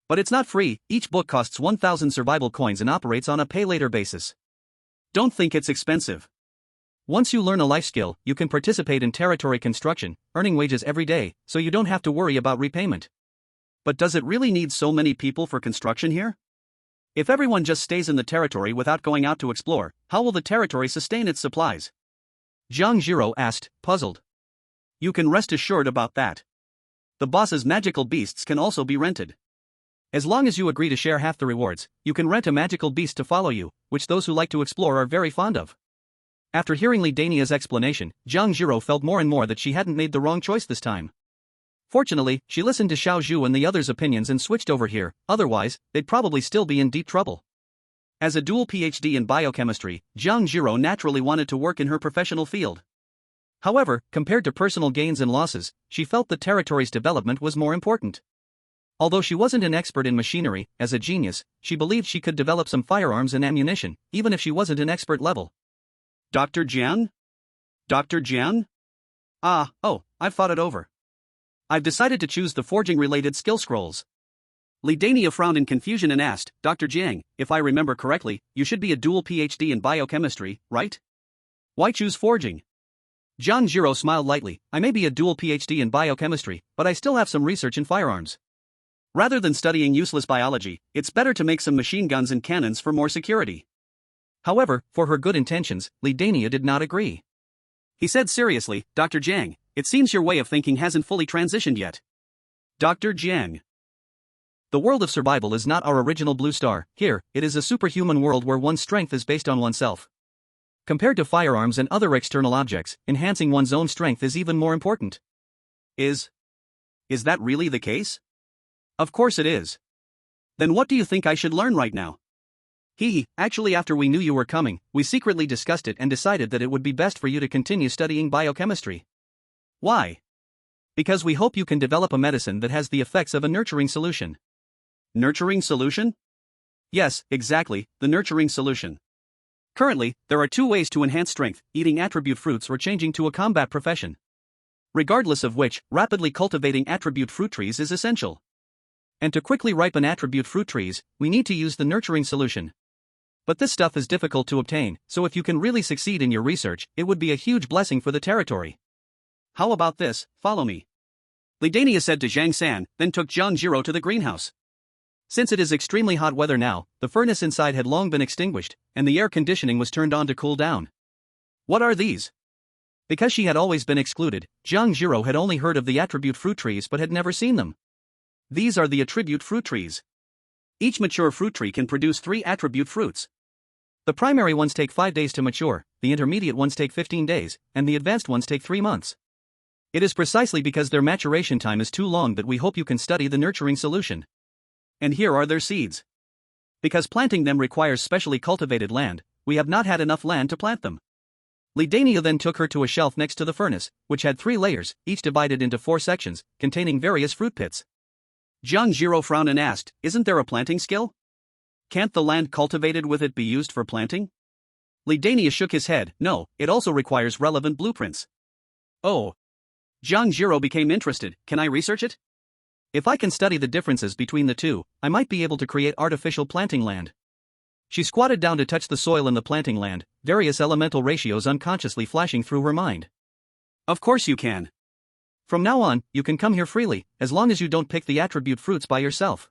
[SPEAKER 2] But it's not free, each book costs 1,000 survival coins and operates on a pay-later basis. Don't think it's expensive. Once you learn a life skill, you can participate in territory construction, earning wages every day, so you don't have to worry about repayment." "But does it really need so many people for construction here? If everyone just stays in the territory without going out to explore, how will the territory sustain its supplies?" Zhang Jiro asked, puzzled. "You can rest assured about that. The boss's magical beasts can also be rented. As long as you agree to share half the rewards, you can rent a magical beast to follow you, which those who like to explore are very fond of." After hearing Lidania's explanation, Zhang Jiro felt more and more that she hadn't made the wrong choice this time. Fortunately, she listened to Xiao Zhu and the others' opinions and switched over here, otherwise, they'd probably still be in deep trouble. As a dual PhD in biochemistry, Zhang Jiro naturally wanted to work in her professional field. However, compared to personal gains and losses, she felt the territory's development was more important. Although she wasn't an expert in machinery, as a genius, she believed she could develop some firearms and ammunition, even if she wasn't an expert level. "Dr. Jian? Dr. Jian? I've thought it over. I've decided to choose the forging-related skill scrolls." Lidania frowned in confusion and asked, "Dr. Jiang, if I remember correctly, you should be a dual PhD in biochemistry, right? Why choose forging?" Zhang Jiro smiled lightly. "I may be a dual PhD in biochemistry, but I still have some research in firearms. Rather than studying useless biology, it's better to make some machine guns and cannons for more security." However, for her good intentions, Lidania did not agree. He said seriously, "Dr. Jiang, it seems your way of thinking hasn't fully transitioned yet." "Dr. Jiang. The world of survival is not our original blue star. Here, it is a superhuman world where one's strength is based on oneself. Compared to firearms and other external objects, enhancing one's own strength is even more important." Is that really the case?" "Of course it is. Then what do you think I should learn right now?" Actually after we knew you were coming, we secretly discussed it and decided that it would be best for you to continue studying biochemistry." "Why?" "Because we hope you can develop a medicine that has the effects of a nurturing solution." "Nurturing solution?" "Yes, exactly, the nurturing solution. Currently, there are two ways to enhance strength: eating attribute fruits or changing to a combat profession. Regardless of which, rapidly cultivating attribute fruit trees is essential. And to quickly ripen attribute fruit trees, we need to use the nurturing solution. But this stuff is difficult to obtain, so if you can really succeed in your research, it would be a huge blessing for the territory. How about this, follow me?" Lidania said to Zhang San, then took Zhang Jiro to the greenhouse. Since it is extremely hot weather now, the furnace inside had long been extinguished, and the air conditioning was turned on to cool down. "What are these?" Because she had always been excluded, Zhang Jiro had only heard of the attribute fruit trees but had never seen them. These are the attribute fruit trees. Each mature fruit tree can produce 3 attribute fruits. The primary ones take 5 days to mature, the intermediate ones take 15 days, and the advanced ones take 3 months. It is precisely because their maturation time is too long that we hope you can study the nurturing solution. And here are their seeds. Because planting them requires specially cultivated land, we have not had enough land to plant them." Lidania then took her to a shelf next to the furnace, which had 3 layers, each divided into 4 sections, containing various fruit pits. Zhang Jiro frowned and asked, "Isn't there a planting skill? Can't the land cultivated with it be used for planting?" Lidania shook his head. "No, it also requires relevant blueprints." "Oh." Zhang Jiro became interested. "Can I research it? If I can study the differences between the two, I might be able to create artificial planting land." She squatted down to touch the soil in the planting land, various elemental ratios unconsciously flashing through her mind. "Of course you can. From now on, you can come here freely, as long as you don't pick the attribute fruits by yourself."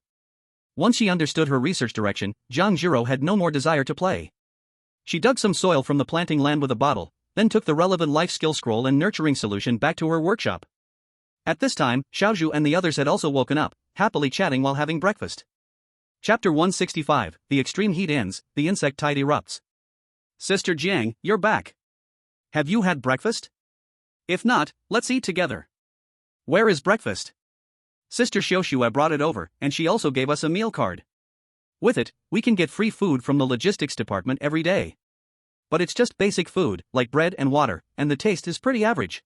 [SPEAKER 2] Once she understood her research direction, Zhang Jiro had no more desire to play. She dug some soil from the planting land with a bottle, then took the relevant life skill scroll and nurturing solution back to her workshop. At this time, Xiaozhu and the others had also woken up, happily chatting while having breakfast. Chapter 165, The extreme heat ends, the insect tide erupts. "Sister Jiang, you're back. Have you had breakfast? If not, let's eat together." "Where is breakfast?" "Sister Xiaoxue brought it over, and she also gave us a meal card."
[SPEAKER 1] With it, we can get free food from the logistics department every day. But it's just basic food, like bread and water, and the taste is pretty average.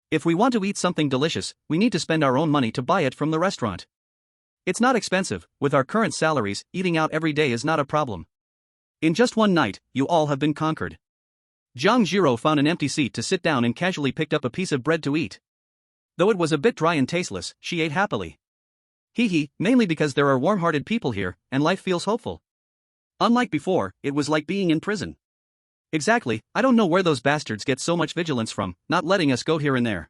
[SPEAKER 1] If we want to eat something delicious, we need to spend our own money to buy it from the restaurant. It's not expensive, with our current salaries, eating out every day is not a problem. In just one night, you all have been conquered. Zhang Jiro found an empty seat to sit down and casually picked up a piece of bread to eat. Though it was a bit dry and tasteless, she ate happily. Hee, mainly because there are warm-hearted people here, and life feels hopeful. Unlike before, it was like being in prison. Exactly, I don't know where those bastards get so much vigilance from, not letting us go here and there.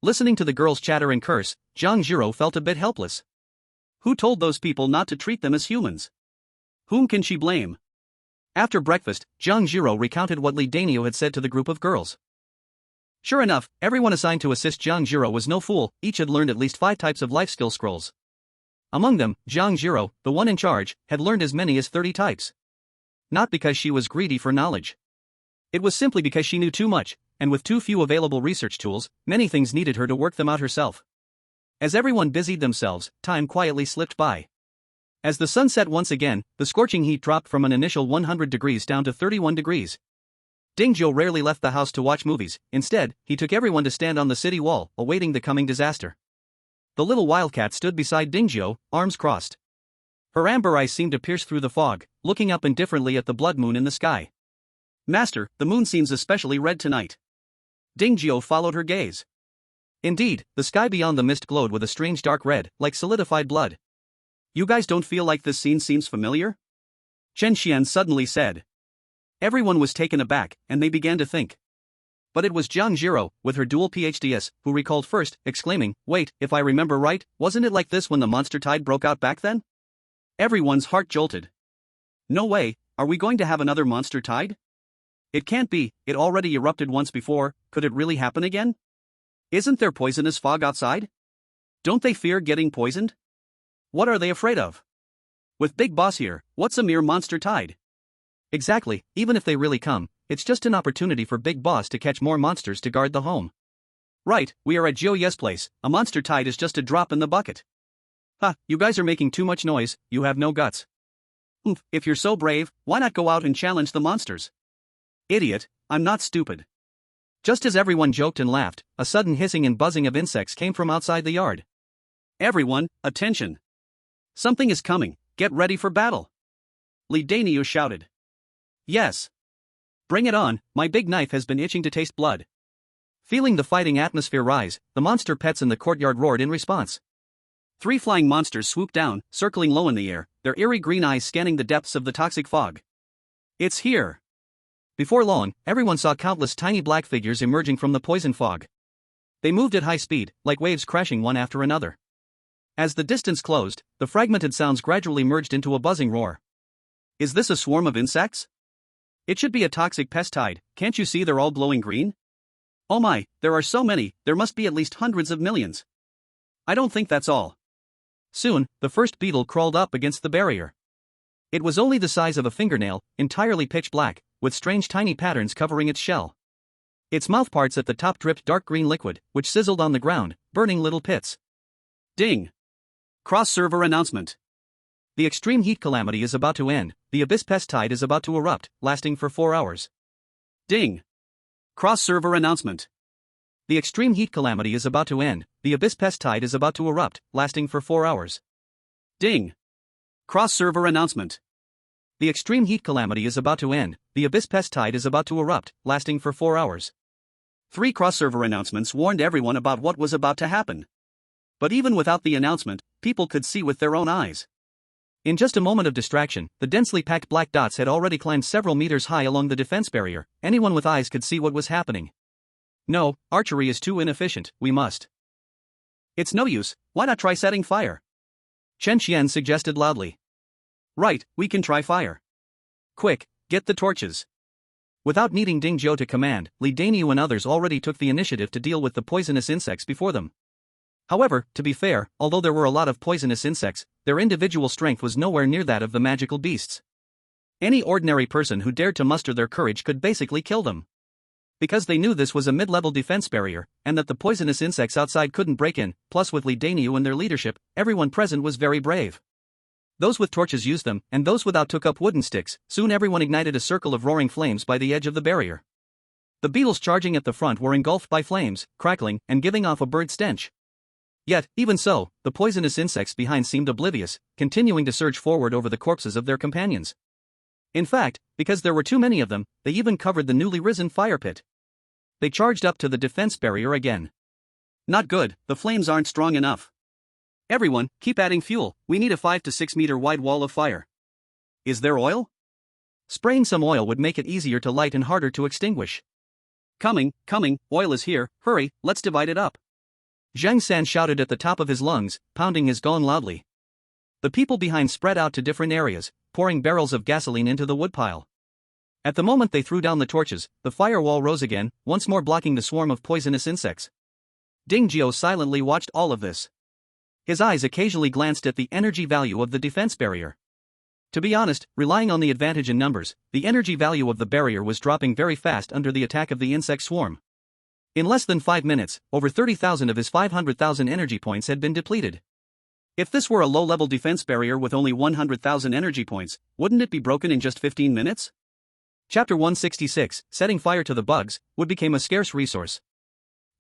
[SPEAKER 1] Listening to the girls chatter and curse, Zhang Jiro felt a bit helpless. Who told those people not to treat them as humans? Whom can she blame? After breakfast, Zhang Jiro recounted what Li Dainio had said to the group of girls. Sure enough, everyone assigned to assist Zhang Jiro was no fool, each had learned at least 5 types of life skill scrolls. Among them, Zhang Jiro, the one in charge, had learned as many as 30 types. Not because she was greedy for knowledge. It was simply because she knew too much, and with too few available research tools, many things needed her to work them out herself. As everyone busied themselves, time quietly slipped by. As the sun set once again, the scorching heat dropped from an initial 100 degrees down to 31 degrees. Dingzhou rarely left the house to watch movies, instead, he took everyone to stand on the city wall, awaiting the coming disaster. The little wildcat stood beside Dingzhou, arms crossed. Her amber eyes seemed to pierce through the fog, looking up indifferently at the blood moon in the sky. Master, the moon seems especially red tonight. Dingzhou followed her gaze. Indeed, the sky beyond the mist glowed with a strange dark red, like solidified blood. You guys don't feel like this scene seems familiar? Chen Xian suddenly said. Everyone was taken aback, and they began to think. But it was Zhang Jiro, with her dual PhDs, who recalled first, exclaiming, wait, if I remember right, wasn't it like this when the monster tide broke out back then? Everyone's heart jolted. No way, are we going to have another monster tide? It can't be, it already erupted once before, could it really happen again? Isn't there poisonous fog outside? Don't they fear getting poisoned? What are they afraid of? With Big Boss here, what's a mere monster tide? Exactly, even if they really come, it's just an opportunity for Big Boss to catch more monsters to guard the home. Right, we are at Jiu Ye's place, a monster tide is just a drop in the bucket. Ha, you guys are making too much noise, you have no guts. If you're so brave, why not go out and challenge the monsters? Idiot, I'm not stupid. Just as everyone joked and laughed, a sudden hissing and buzzing of insects came from outside the yard. Everyone, attention! Something is coming, get ready for battle! Li Dainio shouted. Yes. Bring it on, my big knife has been itching to taste blood. Feeling the fighting atmosphere rise, the monster pets in the courtyard roared in response. 3 flying monsters swooped down, circling low in the air, their eerie green eyes scanning the depths of the toxic fog. It's here! Before long, everyone saw countless tiny black figures emerging from the poison fog. They moved at high speed, like waves crashing one after another. As the distance closed, the fragmented sounds gradually merged into a buzzing roar. Is this a swarm of insects? It should be a toxic pest tide, can't you see they're all glowing green? Oh my, there are so many, there must be at least hundreds of millions. I don't think that's all. Soon, the first beetle crawled up against the barrier. It was only the size of a fingernail, entirely pitch black, with strange tiny patterns covering its shell. Its mouthparts at the top dripped dark green liquid, which sizzled on the ground, burning little pits. Ding! Cross-server announcement. The extreme heat calamity is about to end, the abyss pest tide is about to erupt, lasting for 4 hours. Ding! Cross-server announcement. The extreme heat calamity is about to end, the abyss pest tide is about to erupt, lasting for 4 hours. Ding! Cross-server announcement. The extreme heat calamity is about to end, the abyss pest tide is about to erupt, lasting for 4 hours. 3 cross-server announcements warned everyone about what was about to happen. But even without the announcement, people could see with their own eyes. In just a moment of distraction, the densely packed black dots had already climbed several meters high along the defense barrier. Anyone with eyes could see what was happening. No, archery is too inefficient, we must. It's no use, why not try setting fire? Chen Xian suggested loudly. Right, we can try fire. Quick, get the torches. Without needing Ding Zhou to command, Li Dainio and others already took the initiative to deal with the poisonous insects before them. However, to be fair, although there were a lot of poisonous insects, their individual strength was nowhere near that of the magical beasts. Any ordinary person who dared to muster their courage could basically kill them. Because they knew this was a mid-level defense barrier, and that the poisonous insects outside couldn't break in, plus with Li Dainio and their leadership, everyone present was very brave. Those with torches used them, and those without took up wooden sticks. Soon everyone ignited a circle of roaring flames by the edge of the barrier. The beetles charging at the front were engulfed by flames, crackling, and giving off a bird stench. Yet, even so, the poisonous insects behind seemed oblivious, continuing to surge forward over the corpses of their companions. In fact, because there were too many of them, they even covered the newly risen fire pit. They charged up to the defense barrier again.
[SPEAKER 2] Not good, the flames aren't strong enough. Everyone, keep adding fuel, we need a 5 to 6 meter wide wall of fire. Is there oil?
[SPEAKER 1] Spraying some oil would make it easier to light and harder to extinguish.
[SPEAKER 2] Coming, oil is here, hurry, let's divide it up.
[SPEAKER 1] Zhang San shouted at the top of his lungs, pounding his gong loudly. The people behind spread out to different areas, pouring barrels of gasoline into the woodpile. At the moment they threw down the torches, the firewall rose again, once more blocking the swarm of poisonous insects. Ding Jiao silently watched all of this. His eyes occasionally glanced at the energy value of the defense barrier. To be honest, relying on the advantage in numbers, the energy value of the barrier was dropping very fast under the attack of the insect swarm. In less than 5 minutes, over 30,000 of his 500,000 energy points had been depleted.
[SPEAKER 2] If this were a low-level defense barrier with only 100,000 energy points, wouldn't it be broken in just 15 minutes?
[SPEAKER 1] Chapter 166, Setting Fire to the Bugs, wood became a scarce resource.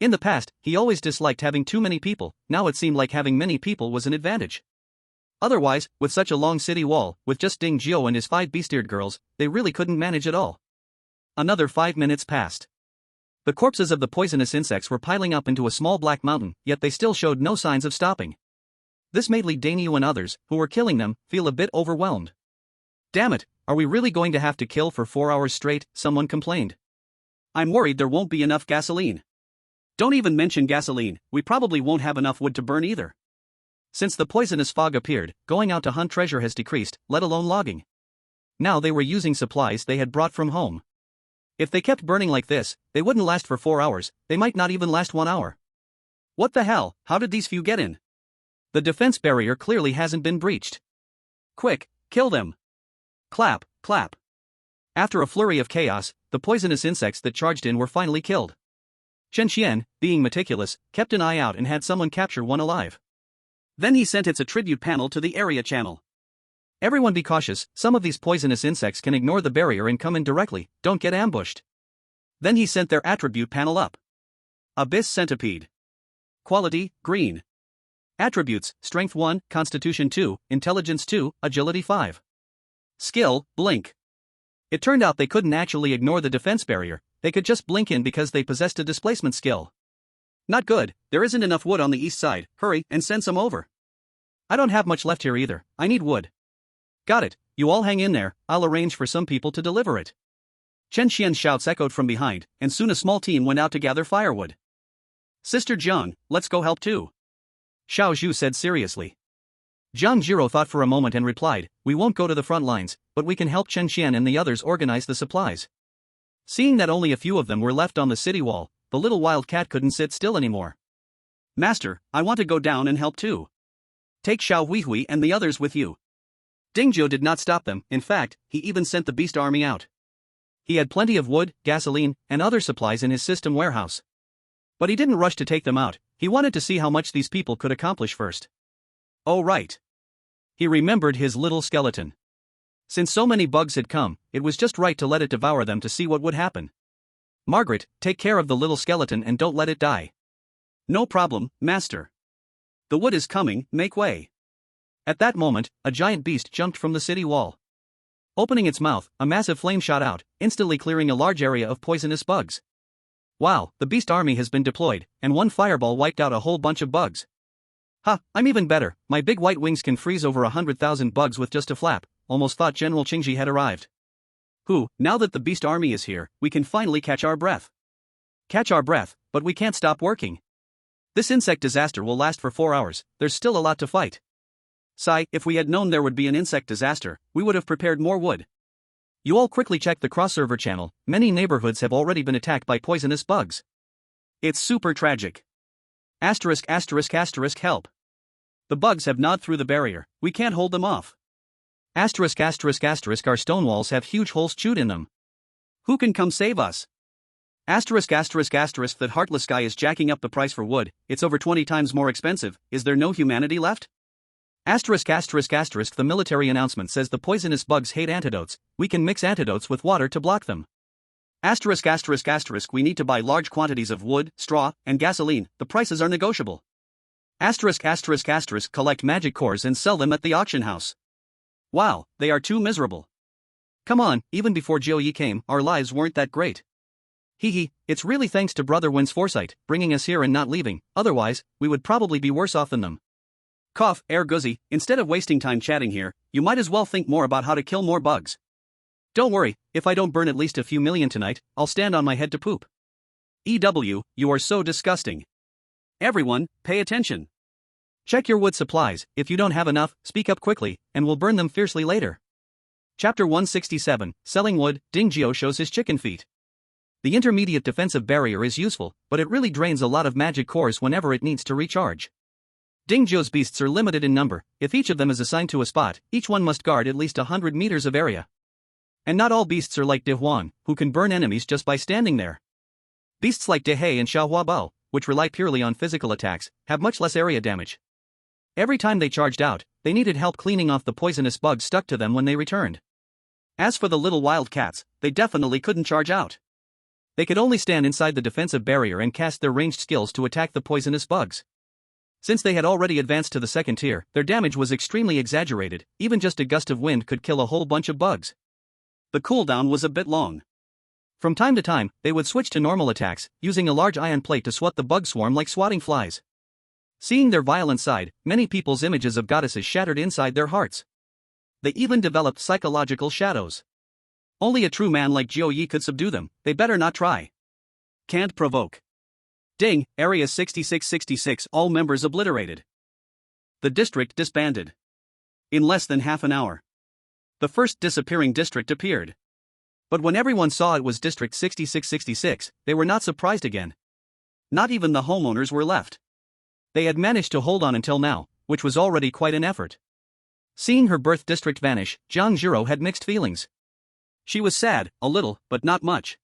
[SPEAKER 1] In the past, he always disliked having too many people, now it seemed like having many people was an advantage. Otherwise, with such a long city wall, with just Ding Jiao and his 5 beast-eared girls, they really couldn't manage at all. Another 5 minutes passed. The corpses of the poisonous insects were piling up into a small black mountain, yet they still showed no signs of stopping. This made Li Daniu and others, who were killing them, feel a bit overwhelmed. Damn it, are we really going to have to kill for 4 hours straight? Someone complained.
[SPEAKER 2] I'm worried there won't be enough gasoline. Don't even mention gasoline, we probably won't have enough wood to burn either.
[SPEAKER 1] Since the poisonous fog appeared, going out to hunt treasure has decreased, let alone logging. Now they were using supplies they had brought from home. If they kept burning like this, they wouldn't last for 4 hours, they might not even last 1 hour.
[SPEAKER 2] What the hell, how did these few get in?
[SPEAKER 1] The defense barrier clearly hasn't been breached.
[SPEAKER 2] Quick, kill them.
[SPEAKER 1] Clap, clap. After a flurry of chaos, the poisonous insects that charged in were finally killed. Chen Xian, being meticulous, kept an eye out and had someone capture one alive.
[SPEAKER 2] Then he sent its attribute panel to the area channel.
[SPEAKER 1] Everyone be cautious, some of these poisonous insects can ignore the barrier and come in directly, don't get ambushed.
[SPEAKER 2] Then he sent their attribute panel up. Abyss Centipede. Quality, green.
[SPEAKER 1] Attributes, Strength 1, Constitution 2, Intelligence 2, Agility 5.
[SPEAKER 2] Skill, Blink.
[SPEAKER 1] It turned out they couldn't actually ignore the defense barrier, they could just blink in because they possessed a displacement skill.
[SPEAKER 2] Not good, there isn't enough wood on the east side, hurry and send some over.
[SPEAKER 1] I don't have much left here either, I need wood. Got it, you all hang in there, I'll arrange for some people to deliver it.
[SPEAKER 2] Chen Xian's shouts echoed from behind, and soon a small team went out to gather firewood. Sister Jiang, let's go help too.
[SPEAKER 1] Xiao Zhu said seriously. Zhang Jiro thought for a moment and replied, we won't go to the front lines, but we can help Chen Xian and the others organize the supplies. Seeing that only a few of them were left on the city wall, the little wild cat couldn't sit still anymore.
[SPEAKER 2] Master, I want to go down and help too. Take Xiao Huihui and the others with you. Ding Jiao did not stop them, in fact, he even sent the beast army out.
[SPEAKER 1] He had plenty of wood, gasoline, and other supplies in his system warehouse. But he didn't rush to take them out, he wanted to see how much these people could accomplish first. Oh right. He remembered his little skeleton. Since so many bugs had come, it was just right to let it devour them to see what would happen. Margaret, take care of the little skeleton and don't let it die.
[SPEAKER 2] No problem, master. The wood is coming, make way.
[SPEAKER 1] At that moment, a giant beast jumped from the city wall. Opening its mouth, a massive flame shot out, instantly clearing a large area of poisonous bugs. Wow, the beast army has been deployed, and one fireball wiped out a whole bunch of bugs. Ha, I'm even better, my big white wings can freeze over 100,000 bugs with just a flap, almost thought General Qingji had arrived.
[SPEAKER 2] Now that the beast army is here, we can finally catch our breath.
[SPEAKER 1] Catch our breath, but we can't stop working. This insect disaster will last for 4 hours, there's still a lot to fight.
[SPEAKER 2] Sigh, if we had known there would be an insect disaster, we would have prepared more wood.
[SPEAKER 1] You all quickly check the cross-server channel, many neighborhoods have already been attacked by poisonous bugs.
[SPEAKER 2] It's super tragic. Asterisk asterisk asterisk help. The bugs have gnawed through the barrier, we can't hold them off.
[SPEAKER 1] Asterisk asterisk asterisk our stone walls have huge holes chewed in them.
[SPEAKER 2] Who can come save us? Asterisk asterisk asterisk that heartless guy is jacking up the price for wood, it's over 20 times more expensive, is there no humanity left?
[SPEAKER 1] The military announcement says the poisonous bugs hate antidotes, we can mix antidotes with water to block them.
[SPEAKER 2] We need to buy large quantities of wood, straw, and gasoline, the prices are negotiable.
[SPEAKER 1] Collect magic cores and sell them at the auction house.
[SPEAKER 2] Wow, they are too miserable.
[SPEAKER 1] Come on, even before Jiu-Yi came, our lives weren't that great. It's really thanks to Brother Win's foresight, bringing us here and not leaving, otherwise, we would probably be worse off than them.
[SPEAKER 2] Cough, Guzzi, instead of wasting time chatting here, you might as well think more about how to kill more bugs.
[SPEAKER 1] Don't worry, if I don't burn at least a few million tonight, I'll stand on my head to poop.
[SPEAKER 2] You are so disgusting. Everyone, pay attention.
[SPEAKER 1] Check your wood supplies, if you don't have enough, speak up quickly, and we'll burn them fiercely later. Chapter 167, Selling Wood, Ding Jiu shows his chicken feet. The intermediate defensive barrier is useful, but it really drains a lot of magic cores whenever it needs to recharge. Ding Jiu's beasts are limited in number, if each of them is assigned to a spot, each one must guard at least 100 meters of area. And not all beasts are like De Huan, who can burn enemies just by standing there. Beasts like De He and Xiahua Bao, which rely purely on physical attacks, have much less area damage. Every time they charged out, they needed help cleaning off the poisonous bugs stuck to them when they returned.
[SPEAKER 2] As for the little wild cats, they definitely couldn't charge out.
[SPEAKER 1] They could only stand inside the defensive barrier and cast their ranged skills to attack the poisonous bugs. Since they had already advanced to the second tier, their damage was extremely exaggerated, even just a gust of wind could kill a whole bunch of bugs.
[SPEAKER 2] The cooldown was a bit long.
[SPEAKER 1] From time to time, they would switch to normal attacks, using a large iron plate to swat the bug swarm like swatting flies. Seeing their violent side, many people's images of goddesses shattered inside their hearts. They even developed psychological shadows.
[SPEAKER 2] Only a true man like Jiu-Yi could subdue them, they better not try. Can't provoke. Ding, Area 6666, all members obliterated. The district disbanded. In less than half an hour, the first disappearing district appeared. But when everyone saw it was District 6666, they were not surprised again. Not even the homeowners were left.
[SPEAKER 1] They had managed to hold on until now, which was already quite an effort. Seeing her birth district vanish, Zhang Zhiro had mixed feelings.
[SPEAKER 2] She was sad, a little, but not much.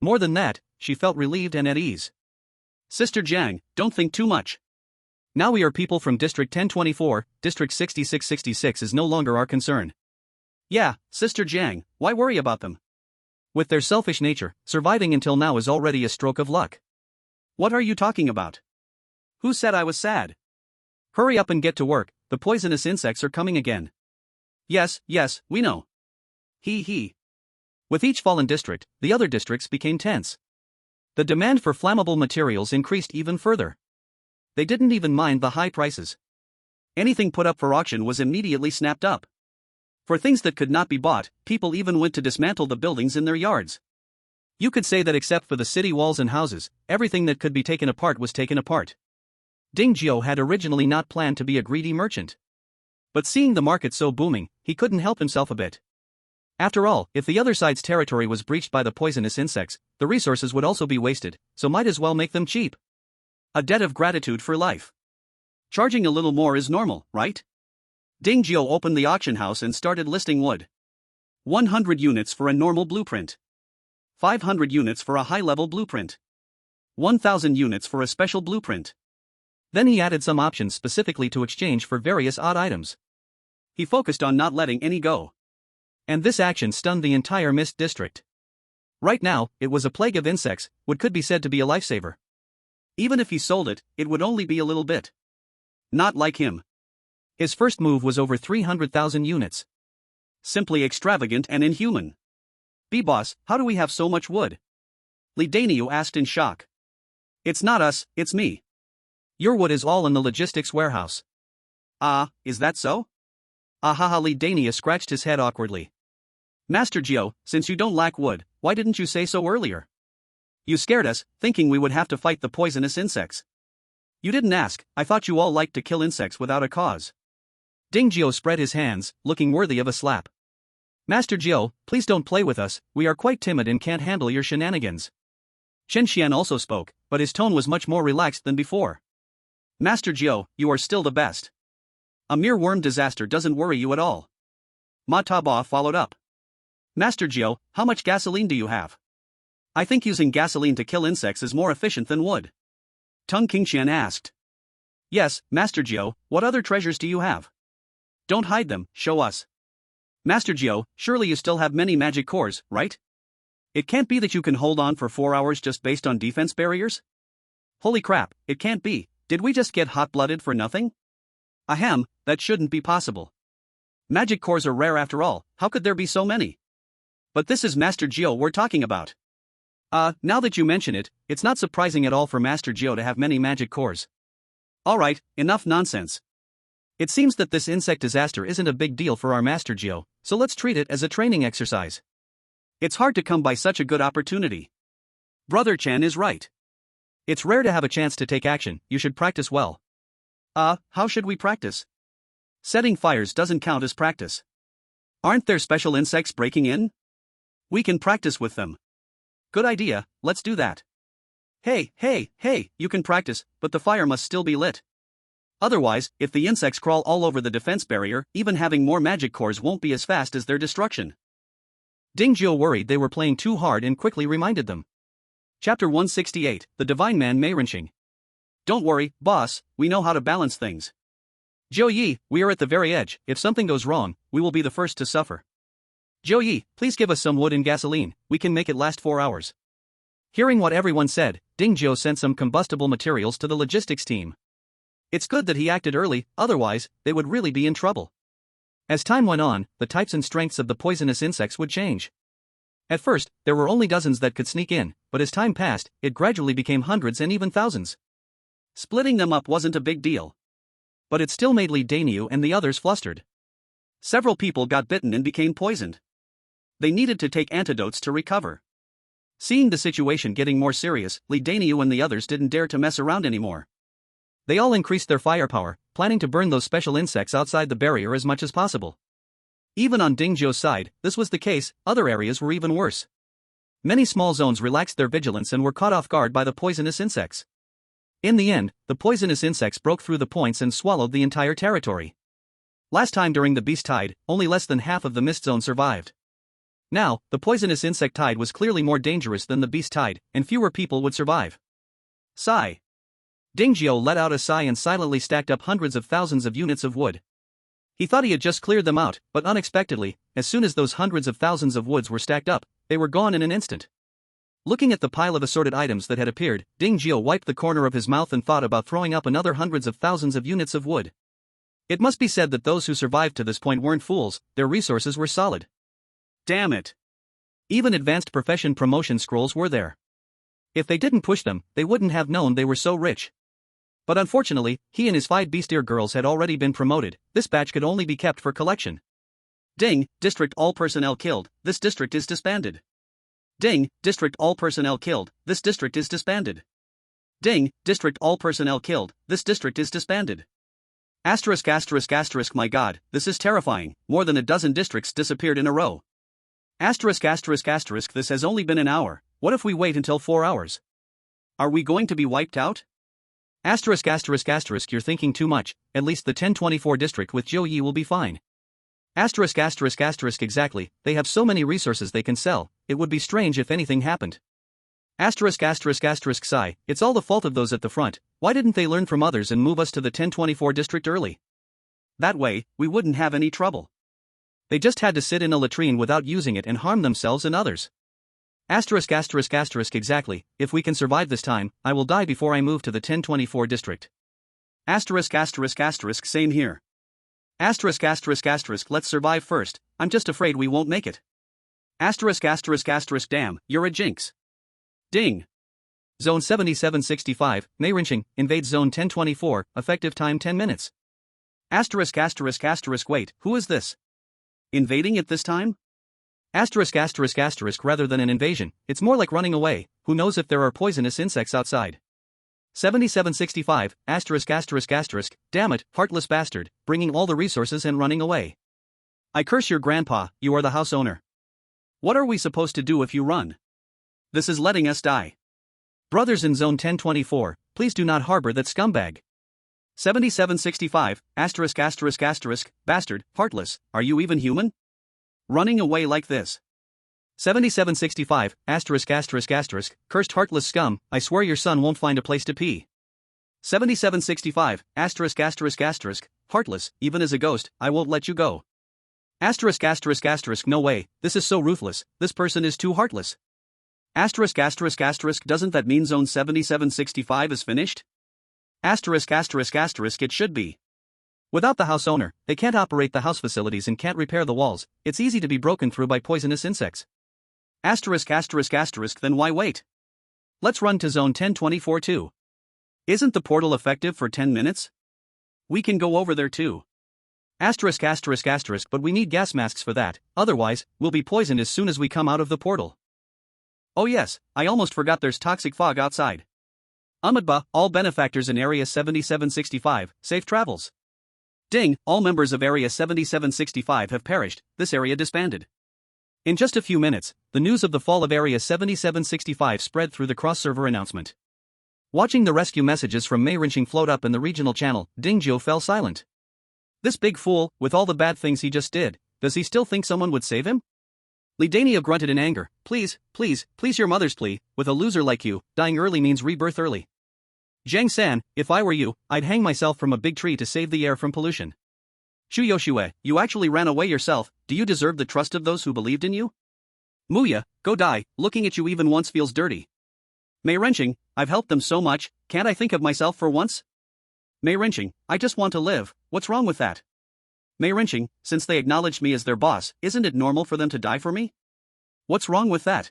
[SPEAKER 1] More than that, she felt relieved and at ease.
[SPEAKER 2] Sister Jiang, don't think too much.
[SPEAKER 1] Now we are people from District 1024, District 6666 is no longer our concern.
[SPEAKER 2] Yeah, Sister Jiang, why worry about them?
[SPEAKER 1] With their selfish nature, surviving until now is already a stroke of luck.
[SPEAKER 2] What are you talking about? Who said I was sad?
[SPEAKER 1] Hurry up and get to work, the poisonous insects are coming again.
[SPEAKER 2] Yes, we know.
[SPEAKER 1] With each fallen district, the other districts became tense. The demand for flammable materials increased even further. They didn't even mind the high prices.
[SPEAKER 2] Anything put up for auction was immediately snapped up. For things that could not be bought, people even went to dismantle the buildings in their yards.
[SPEAKER 1] You could say that except for the city walls and houses, everything that could be taken apart was taken apart. Ding Jiu had originally not planned to be a greedy merchant. But seeing the market so booming, he couldn't help himself a bit. After all, if the other side's territory was breached by the poisonous insects, the resources would also be wasted, so might as well make them cheap.
[SPEAKER 2] A debt of gratitude for life. Charging a little more is normal, right? Ding Jiu opened the auction house and started listing wood. 100 units for a normal blueprint. 500 units for a high-level blueprint. 1,000 units for a special blueprint.
[SPEAKER 1] Then he added some options specifically to exchange for various odd items.
[SPEAKER 2] He focused on not letting any go.
[SPEAKER 1] And this action stunned the entire Mist District. Right now, it was a plague of insects, what could be said to be a lifesaver.
[SPEAKER 2] Even if he sold it, it would only be a little bit. Not like him.
[SPEAKER 1] His first move was over 300,000 units.
[SPEAKER 2] Simply extravagant and inhuman. B-boss, how do we have so much wood? Li Daniu asked in shock. It's not us, it's me.
[SPEAKER 1] Your wood is all in the logistics warehouse.
[SPEAKER 2] Ah, is that so?
[SPEAKER 1] Ahaha, Li Dania scratched his head awkwardly.
[SPEAKER 2] Master Jiu, since you don't lack wood, why didn't you say so earlier? You scared us, thinking we would have to fight the poisonous insects. You didn't ask, I thought you all liked to kill insects without a cause.
[SPEAKER 1] Ding Jiu spread his hands, looking worthy of a slap. Master Jiu, please don't play with us, we are quite timid and can't handle your shenanigans.
[SPEAKER 2] Chen Xian also spoke, but his tone was much more relaxed than before. Master Jiu, you are still the best. A mere worm disaster doesn't worry you at all. Ma Taba followed up. Master Jiu, how much gasoline do you have? I think using gasoline to kill insects is more efficient than wood. Tung Qingqian asked. Yes, Master Jiu, what other treasures do you have? Don't hide them, show us. Master Geo, surely you still have many magic cores, right? It can't be that you can hold on for 4 hours just based on defense barriers? Holy crap, it can't be. Did we just get hot-blooded for nothing? Ahem, that shouldn't be possible. Magic cores are rare after all, how could there be so many? But this is Master Geo we're talking about. Now that you mention it, it's not surprising at all for Master Geo to have many magic cores. Alright, enough nonsense. It seems that this insect disaster isn't a big deal for our Master Geo, so let's treat it as a training exercise. It's hard to come by such a good opportunity. Brother Chan is right. It's rare to have a chance to take action, you should practice well. How should we practice? Setting fires doesn't count as practice. Aren't there special insects breaking in? We can practice with them. Good idea, let's do that. Hey, you can practice, but the fire must still be lit. Otherwise, if the insects crawl all over the defense barrier, even having more magic cores won't be as fast as their destruction.
[SPEAKER 1] Ding Jiu worried they were playing too hard and quickly reminded them.
[SPEAKER 2] Chapter 168, The Divine Man Mei Rinching. Don't worry, boss, we know how to balance things.
[SPEAKER 1] Jiu Yi, we are at the very edge, if something goes wrong, we will be the first to suffer. Jiu Yi, please give us some wood and gasoline, we can make it last 4 hours. Hearing what everyone said, Ding Jiu sent some combustible materials to the logistics team. It's good that he acted early, otherwise, they would really be in trouble. As time went on, the types and strengths of the poisonous insects would change. At first, there were only dozens that could sneak in, but as time passed, it gradually became hundreds and even thousands.
[SPEAKER 2] Splitting them up wasn't a big deal.
[SPEAKER 1] But it still made Li Daniu and the others flustered.
[SPEAKER 2] Several people got bitten and became poisoned. They needed to take antidotes to recover. Seeing the situation getting more serious, Li Daniu and the others didn't dare to mess around anymore.
[SPEAKER 1] They all increased their firepower, planning to burn those special insects outside the barrier as much as possible. Even on Ding Jiu's side, this was the case, other areas were even worse. Many small zones relaxed their vigilance and were caught off guard by the poisonous insects. In the end, the poisonous insects broke through the points and swallowed the entire territory. Last time during the beast tide, only less than half of the mist zone survived. Now, the poisonous insect tide was clearly more dangerous than the beast tide, and fewer people would survive.
[SPEAKER 2] Sigh.
[SPEAKER 1] Ding Jiu let out a sigh and silently stacked up hundreds of thousands of units of wood. He thought he had just cleared them out, but unexpectedly, as soon as those hundreds of thousands of woods were stacked up, they were gone in an instant. Looking at the pile of assorted items that had appeared, Ding Jiu wiped the corner of his mouth and thought about throwing up another hundreds of thousands of units of wood. It must be said that those who survived to this point weren't fools, their resources were solid.
[SPEAKER 2] Damn it.
[SPEAKER 1] Even advanced profession promotion scrolls were there. If they didn't push them, they wouldn't have known they were so rich. But unfortunately, he and his 5 beastier girls had already been promoted, this batch could only be kept for collection.
[SPEAKER 2] Ding, district all personnel killed, this district is disbanded. Ding, district all personnel killed, this district is disbanded. Ding, district all personnel killed, this district is disbanded. Asterisk asterisk asterisk my god, this is terrifying, more than a dozen districts disappeared in a row. Asterisk asterisk asterisk this has only been an hour, what if we wait until 4 hours? Are we going to be wiped out?
[SPEAKER 1] Asterisk asterisk asterisk you're thinking too much, at least the 1024 district with Jiu Yi will be fine. Asterisk asterisk asterisk exactly, they have so many resources they can sell, it would be strange if anything happened. Asterisk asterisk asterisk sigh, it's all the fault of those at the front, why didn't they learn from others and move us to the 1024 district early?
[SPEAKER 2] That way, we wouldn't have any trouble.
[SPEAKER 1] They just had to sit in a latrine without using it and harm themselves and others. Asterisk asterisk asterisk exactly, if we can survive this time, I will die before I move to the 1024 district.
[SPEAKER 2] Asterisk asterisk asterisk same here. Asterisk asterisk asterisk let's survive first, I'm just afraid we won't make it. Asterisk asterisk asterisk damn, you're a jinx. Ding.
[SPEAKER 1] Zone 7765, Mei Rinching, invades Zone 1024, effective time 10 minutes.
[SPEAKER 2] Asterisk asterisk asterisk wait, who is this? Invading it this time?
[SPEAKER 1] Asterisk asterisk asterisk rather than an invasion, it's more like running away, who knows if there are poisonous insects outside. 7765, asterisk asterisk asterisk, damn it, heartless bastard, bringing all the resources and running away.
[SPEAKER 2] I curse your grandpa, you are the house owner. What are we supposed to do if you run? This is letting us die.
[SPEAKER 1] Brothers in Zone 1024, please do not harbor that scumbag.
[SPEAKER 2] 7765, asterisk asterisk asterisk, bastard, heartless, are you even human? Running away like this.
[SPEAKER 1] 7765, asterisk asterisk asterisk, cursed heartless scum, I swear your son won't find a place to pee.
[SPEAKER 2] 7765, heartless, even as a ghost, I won't let you go. No way, this is so ruthless, this person is too heartless. Doesn't that mean zone 7765 is finished? It should be. Without the house owner, they can't operate the house facilities and can't repair the walls, it's easy to be broken through by poisonous insects. Then why wait? Let's run to zone 1024 too. Isn't the portal effective for 10 minutes? We can go over there too. But we need gas masks for that, otherwise, we'll be poisoned as soon as we come out of the portal. Oh yes, I almost forgot there's toxic fog outside. Ahmedba, all benefactors in Area 7765, safe travels. Ding, all members of Area 7765 have perished, this area disbanded. In just a few minutes, the news of the fall of Area 7765 spread through the cross-server announcement. Watching the rescue messages from Mei Rinqing float up in the regional channel, Dingzhou fell silent. This big fool, with all the bad things he just did, does he still think someone would save him? Li Daniel grunted in anger, please your mother's plea, with a loser like you, dying early means rebirth early. Zhang San, if I were you, I'd hang myself from a big tree to save the air from pollution. Xu Yoshue, you actually ran away yourself, do you deserve the trust of those who believed in you? Muya, go die, looking at you even once feels dirty. Mei Rinqing, I've helped them so much, can't I think of myself for once? Mei Rinqing, I just want to live, what's wrong with that? Mei Rinqing, since they acknowledged me as their boss, isn't it normal for them to die for me? What's wrong with that?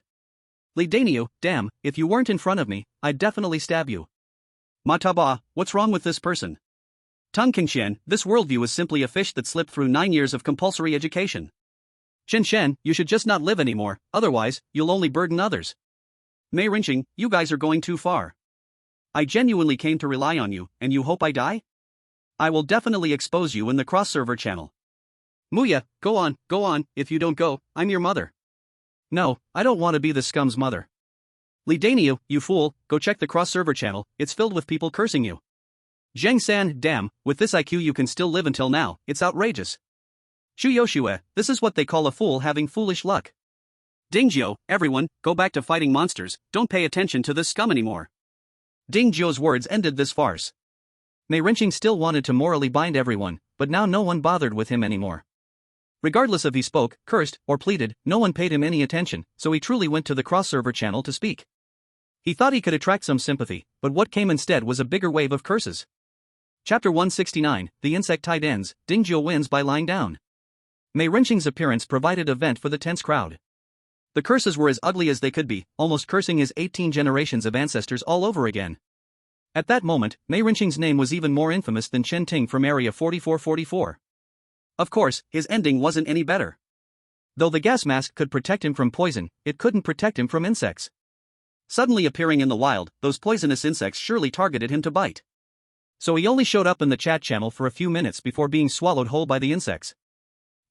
[SPEAKER 2] Li Daniel, damn, if you weren't in front of me, I'd definitely stab you. Mataba, what's wrong with this person? Tang Qingshan, this worldview is simply a fish that slipped through 9 years of compulsory education. Chen Shen, you should just not live anymore, otherwise, you'll only burden others. Mei Rinqing, you guys are going too far. I genuinely came to rely on you, and you hope I die? I will definitely expose you in the cross-server channel. Muya, go on, if you don't go, I'm your mother. No, I don't want to be the scum's mother. Li Daniel, you fool, go check the cross-server channel, it's filled with people cursing you. Zhang San, damn, with this IQ you can still live until now, it's outrageous. Xu Yoshue, this is what they call a fool having foolish luck. Dingzhou, everyone, go back to fighting monsters, don't pay attention to this scum anymore. Dingzhou's words ended this farce. Mei Rinqing still wanted to morally bind everyone, but now no one bothered with him anymore. Regardless if he spoke, cursed, or pleaded, no one paid him any attention, so he truly went to the cross-server channel to speak. He thought he could attract some sympathy, but what came instead was a bigger wave of curses. Chapter 169, The Insect Tide Ends, Dingzhou wins by lying down. Mei Rinqing's appearance provided a vent for the tense crowd. The curses were as ugly as they could be, almost cursing his 18 generations of ancestors all over again. At that moment, Mei Rinqing's name was even more infamous than Chen Ting from Area 4444. Of course, his ending wasn't any better. Though the gas mask could protect him from poison, it couldn't protect him from insects. Suddenly appearing in the wild, those poisonous insects surely targeted him to bite. So he only showed up in the chat channel for a few minutes before being swallowed whole by the insects.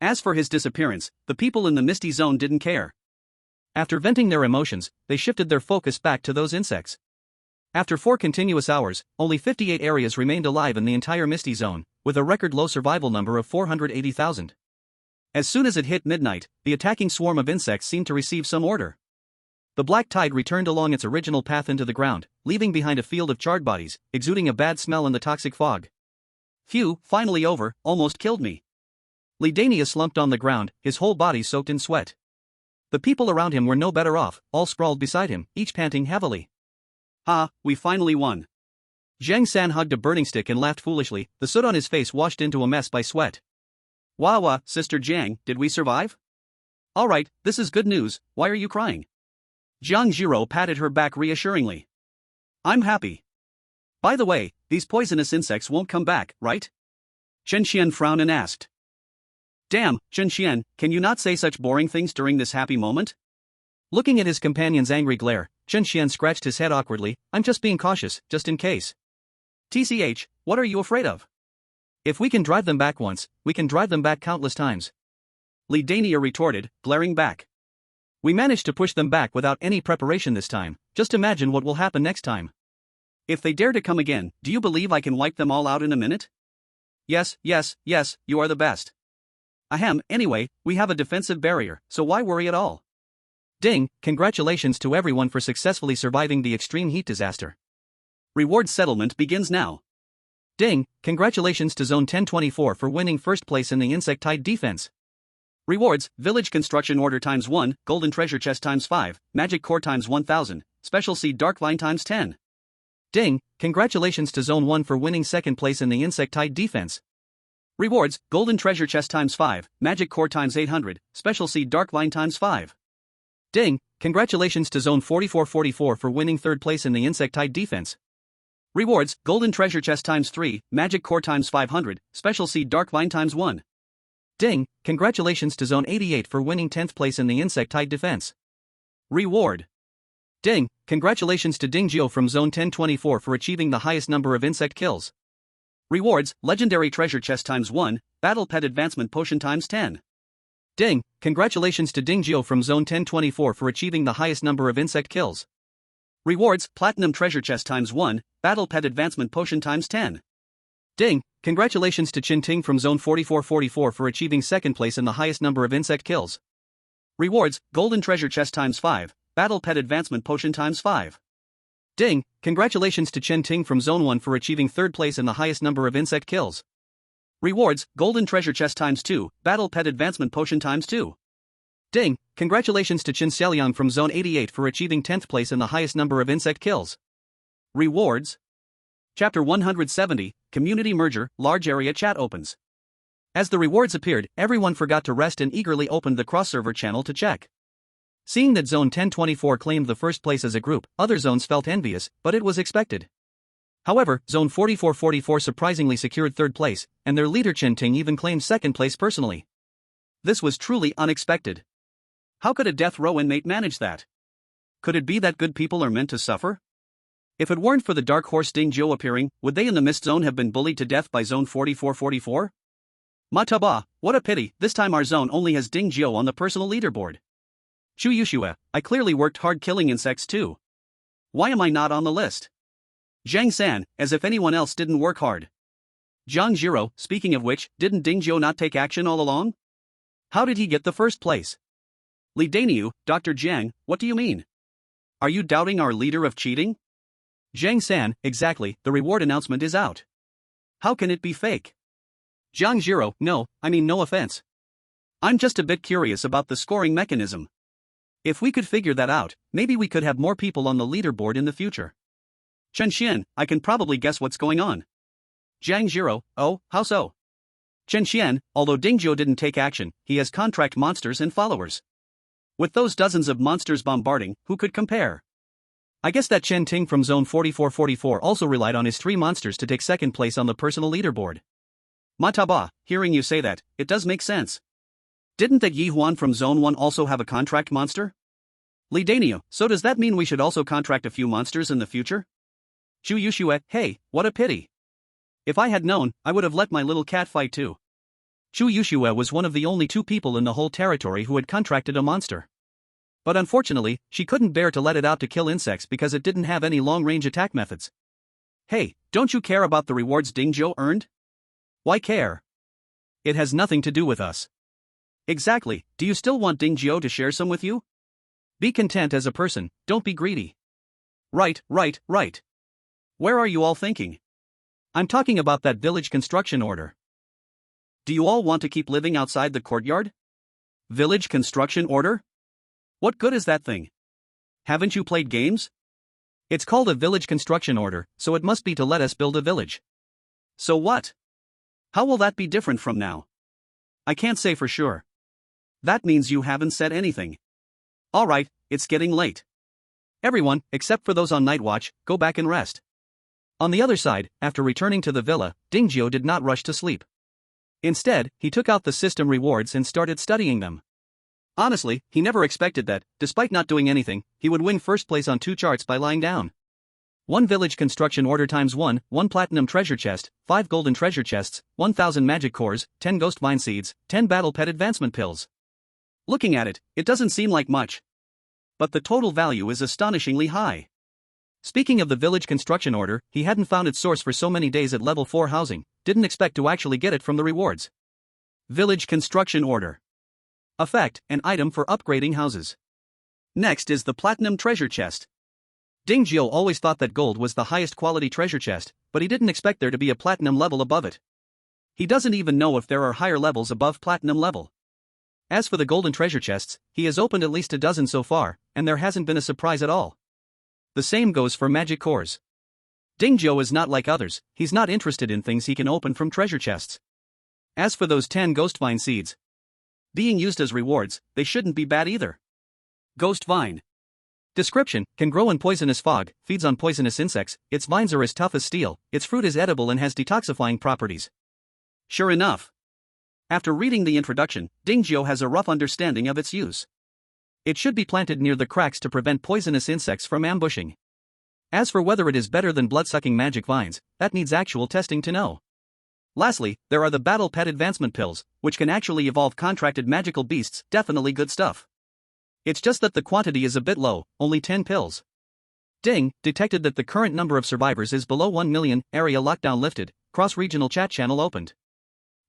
[SPEAKER 2] As for his disappearance, the people in the misty zone didn't care. After venting their emotions, they shifted their focus back to those insects. After 4 continuous hours, only 58 areas remained alive in the entire misty zone, with a record low survival number of 480,000. As soon as it hit midnight, the attacking swarm of insects seemed to receive some order. The black tide returned along its original path into the ground, leaving behind a field of charred bodies, exuding a bad smell in the toxic fog. Phew, finally over, almost killed me. Li Daniel slumped on the ground, his whole body soaked in sweat. The people around him were no better off, all sprawled beside him, each panting heavily. Ha, we finally won. Zhang San hugged a burning stick and laughed foolishly, the soot on his face washed into a mess by sweat. Wah, Sister Jiang, did we survive? Alright, this is good news, why are you crying? Jiang Zhiro patted her back reassuringly. I'm happy. By the way, these poisonous insects won't come back, right? Chen Xian frowned and asked. Damn, Chen Xian, can you not say such boring things during this happy moment? Looking at his companion's angry glare, Chen Xian scratched his head awkwardly, I'm just being cautious, just in case. TCH, what are you afraid of? If we can drive them back once, we can drive them back countless times. Li Daniel retorted, glaring back. We managed to push them back without any preparation this time, just imagine what will happen next time. If they dare to come again, do you believe I can wipe them all out in a minute? Yes, you are the best. Ahem, anyway, we have a defensive barrier, so why worry at all? Ding, congratulations to everyone for successfully surviving the extreme heat disaster. Reward settlement begins now.
[SPEAKER 1] Ding, congratulations to Zone 1024 for winning first place in the Insectide defense.
[SPEAKER 2] Rewards, Village Construction Order ×1, Golden Treasure Chest ×5, Magic Core ×1000, Special Seed Dark Vine ×10.
[SPEAKER 1] Ding, congratulations to Zone 1 for winning second place in the Insectide defense.
[SPEAKER 2] Rewards, Golden Treasure Chest ×5, Magic Core ×800, Special Seed Dark Vine ×5.
[SPEAKER 1] Ding, congratulations to Zone 4444 for winning third place in the Insectide defense.
[SPEAKER 2] Rewards, Golden Treasure Chest ×3, Magic Core ×500, Special Seed Dark Vine ×1.
[SPEAKER 1] Ding, congratulations to Zone 88 for winning 10th place in the Insectide defense.
[SPEAKER 2] Reward.
[SPEAKER 1] Ding, congratulations to Dingjio from Zone 1024 for achieving the highest number of insect kills.
[SPEAKER 2] Rewards, Legendary Treasure Chest ×1, Battle Pet Advancement Potion ×10.
[SPEAKER 1] Ding, congratulations to Dingjio from Zone 1024 for achieving the highest number of insect kills.
[SPEAKER 2] Rewards, Platinum Treasure Chest ×1, Battle Pet Advancement Potion ×10.
[SPEAKER 1] Ding, congratulations to Chinting from Zone 4444 for achieving second place in the highest number of insect kills.
[SPEAKER 2] Rewards, Golden Treasure Chest ×5, Battle Pet Advancement Potion ×5.
[SPEAKER 1] Ding, congratulations to Chinting from Zone 1 for achieving third place in the highest number of insect kills.
[SPEAKER 2] Rewards, Golden Treasure Chest ×2, Battle Pet Advancement Potion ×2.
[SPEAKER 1] Ding, congratulations to Chin Xiaoliang from Zone 88 for achieving 10th place in the highest number of insect kills.
[SPEAKER 2] Rewards. Chapter 170, Community Merger, Large Area Chat opens.
[SPEAKER 1] As the rewards appeared, everyone forgot to rest and eagerly opened the cross-server channel to check. Seeing that Zone 1024 claimed the first place as a group, other zones felt envious, but it was expected. However, Zone 4444 surprisingly secured third place, and their leader Chen Ting even claimed second place personally.
[SPEAKER 2] This was truly unexpected. How could a death row inmate manage that? Could it be that good people are meant to suffer? If it weren't for the Dark Horse Dingjio appearing, would they in the Mist Zone have been bullied to death by Zone 4444? Mataba, what a pity, this time our zone only has Dingjio on the personal leaderboard. Chu Yushue, I clearly worked hard killing insects too. Why am I not on the list? Zhang San, as if anyone else didn't work hard. Zhang Jiro, speaking of which, didn't Dingjio not take action all along? How did he get the first place? Li Daniu, Dr. Jiang, what do you mean? Are you doubting our leader of cheating?
[SPEAKER 1] Zhang San, exactly, the reward announcement is out.
[SPEAKER 2] How can it be fake?
[SPEAKER 1] Zhang Jiro, no offense.
[SPEAKER 2] I'm just a bit curious about the scoring mechanism. If we could figure that out, maybe we could have more people on the leaderboard in the future. Chen Xian, I can probably guess what's going on.
[SPEAKER 1] Zhang Jiro, oh, how so?
[SPEAKER 2] Chen Xian, although Dingjio didn't take action, he has contract monsters and followers. With those dozens of monsters bombarding, who could compare?
[SPEAKER 1] I guess that Chen Ting from Zone 4444 also relied on his 3 monsters to take second place on the personal leaderboard.
[SPEAKER 2] Mataba, hearing you say that, it does make sense. Didn't that Yi Huan from Zone 1 also have a contract monster? Li Daniu, so does that mean we should also contract a few monsters in the future?
[SPEAKER 1] Chu Yushue, hey, what a pity.
[SPEAKER 2] If I had known, I would have let my little cat fight too.
[SPEAKER 1] Chu Yushue was one of the only 2 people in the whole territory who had contracted a monster. But unfortunately, she couldn't bear to let it out to kill insects because it didn't have any long-range attack methods.
[SPEAKER 2] Hey, don't you care about the rewards Dingjio earned?
[SPEAKER 1] Why care? It has nothing to do with us.
[SPEAKER 2] Exactly, do you still want Dingjio to share some with you?
[SPEAKER 1] Be content as a person, don't be greedy.
[SPEAKER 2] Right. Where are you all thinking?
[SPEAKER 1] I'm talking about that village construction order.
[SPEAKER 2] Do you all want to keep living outside the courtyard?
[SPEAKER 1] Village construction order?
[SPEAKER 2] What good is that thing? Haven't you played games?
[SPEAKER 1] It's called a village construction order, so it must be to let us build a village.
[SPEAKER 2] So what? How will that be different from now? I can't say for sure. That means you haven't said anything. Alright, it's getting late.
[SPEAKER 1] Everyone, except for those on night watch, go back and rest. On the other side, after returning to the villa, Dingjio did not rush to sleep. Instead, he took out the system rewards and started studying them. Honestly, he never expected that, despite not doing anything, he would win first place on 2 charts by lying down. 1 village construction order ×1, 1 platinum treasure chest, 5 golden treasure chests, 1,000 magic cores, 10 ghost vine seeds, 10 battle pet advancement pills.
[SPEAKER 2] Looking at it, it doesn't seem like much. But the total value is astonishingly high.
[SPEAKER 1] Speaking of the village construction order, he hadn't found its source for so many days at level 4 housing, didn't expect to actually get it from the rewards.
[SPEAKER 2] Village construction order.
[SPEAKER 1] Effect, an item for upgrading houses.
[SPEAKER 2] Next is the platinum treasure chest.
[SPEAKER 1] Ding Jiu always thought that gold was the highest quality treasure chest, but he didn't expect there to be a platinum level above it. He doesn't even know if there are higher levels above platinum level. As for the golden treasure chests, he has opened at least a dozen so far, and there hasn't been a surprise at all. The same goes for magic cores. Ding Jiu is not like others, he's not interested in things he can open from treasure chests. As for those 10 ghost vine seeds, being used as rewards, they shouldn't be bad either. Ghost vine. Description: can grow in poisonous fog, feeds on poisonous insects, its vines are as tough as steel, its fruit is edible and has detoxifying properties. Sure enough. After reading the introduction, Ding Jiu has a rough understanding of its use. It should be planted near the cracks to prevent poisonous insects from ambushing. As for whether it is better than blood-sucking magic vines, that needs actual testing to know. Lastly, there are the Battle Pet Advancement Pills, which can actually evolve contracted magical beasts, definitely good stuff. It's just that the quantity is a bit low, only 10 pills. Ding detected that the current number of survivors is below 1 million, area lockdown lifted, cross-regional chat channel opened.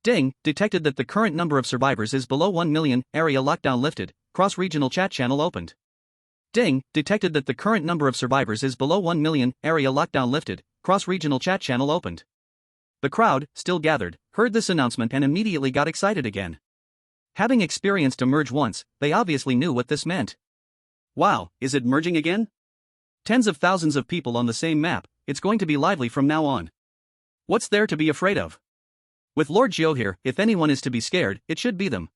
[SPEAKER 1] Ding detected that the current number of survivors is below 1 million, area lockdown lifted, cross-regional chat channel opened. Ding detected that the current number of survivors is below 1 million, area lockdown lifted, cross-regional chat channel opened. The crowd, still gathered, heard this announcement and immediately got excited again. Having experienced a merge once, they obviously knew what this meant. Wow, is it merging again? Tens of thousands of people on the same map, it's going to be lively from now on. What's there to be afraid of? With Lord Jiu here, if anyone is to be scared, it should be them.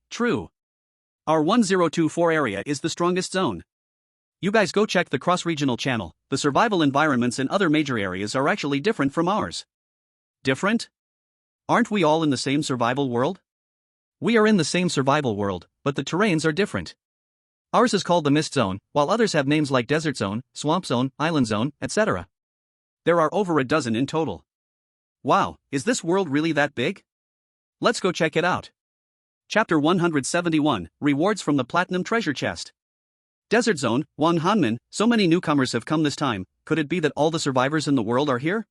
[SPEAKER 1] True. Our 1024 area is the strongest zone. You guys go check the cross-regional channel, the survival environments in other major areas are actually different from ours. Different? Aren't we all in the same survival world? We are in the same survival world, but the terrains are different. Ours is called the Mist Zone, while others have names like Desert Zone, Swamp Zone, Island Zone, etc. There are over a dozen in total. Wow, is this world really that big? Let's go check it out. Chapter 171, Rewards from the Platinum Treasure Chest. Desert Zone, Wang Hanmin, so many newcomers have come this time, could it be that all the survivors in the world are here?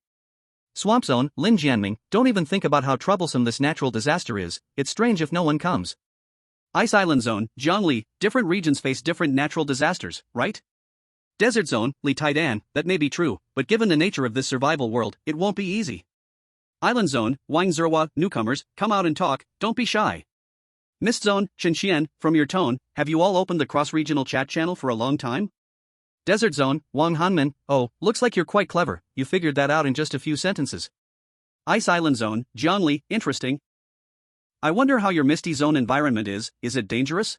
[SPEAKER 1] Swamp Zone, Lin Jianming, don't even think about how troublesome this natural disaster is, it's strange if no one comes. Ice Island Zone, Zhongli, different regions face different natural disasters, right? Desert Zone, Li Taidan, that may be true, but given the nature of this survival world, it won't be easy. Island Zone, Wang Zerhua, newcomers, come out and talk, don't be shy. Mist Zone, Chen, from your tone, have you all opened the cross-regional chat channel for a long time? Desert Zone, Wang Hanmin, oh, looks like you're quite clever, you figured that out in just a few sentences. Ice Island Zone, Zhongli, interesting. I wonder how your Misty Zone environment is it dangerous?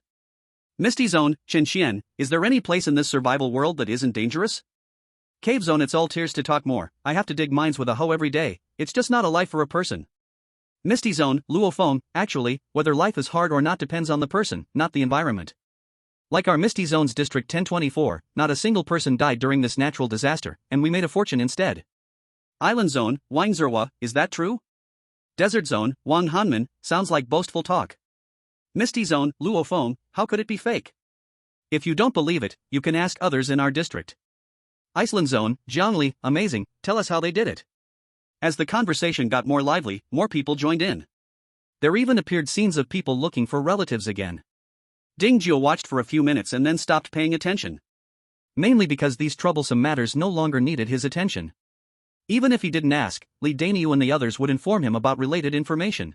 [SPEAKER 1] Misty Zone, Chen, is there any place in this survival world that isn't dangerous? Cave Zone, it's all tears to talk more, I have to dig mines with a hoe every day, it's just not a life for a person. Misty Zone, Luo Feng, actually, whether life is hard or not depends on the person, not the environment. Like our Misty Zone's District 1024, not a single person died during this natural disaster, and we made a fortune instead. Island Zone, Wang Zerhua, is that true? Desert Zone, Wang Hanmin, sounds like boastful talk. Misty Zone, Luo Feng, how could it be fake? If you don't believe it, you can ask others in our district. Iceland Zone, Zhongli, amazing, tell us how they did it. As the conversation got more lively, more people joined in. There even appeared scenes of people looking for relatives again. Ding Jiu watched for a few minutes and then stopped paying attention. Mainly because these troublesome matters no longer needed his attention. Even if he didn't ask, Li Daniu and the others would inform him about related information.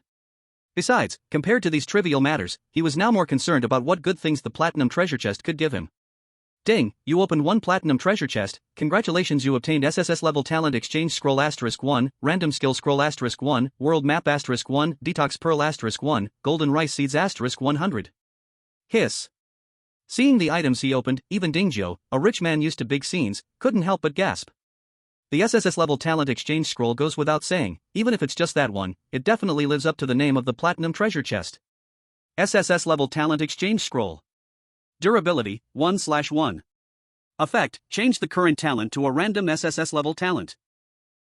[SPEAKER 1] Besides, compared to these trivial matters, he was now more concerned about what good things the platinum treasure chest could give him. Ding, you opened one platinum treasure chest, congratulations, you obtained SSS level talent exchange scroll *1, random skill scroll *1, world map *1, detox pearl *1, golden rice seeds *100. Hiss. Seeing the items he opened, even Ding Jiu, a rich man used to big scenes, couldn't help but gasp. The SSS level talent exchange scroll goes without saying, even if it's just that one, it definitely lives up to the name of the platinum treasure chest. SSS level talent exchange scroll. Durability, 1/1. Effect, change the current talent to a random SSS level talent.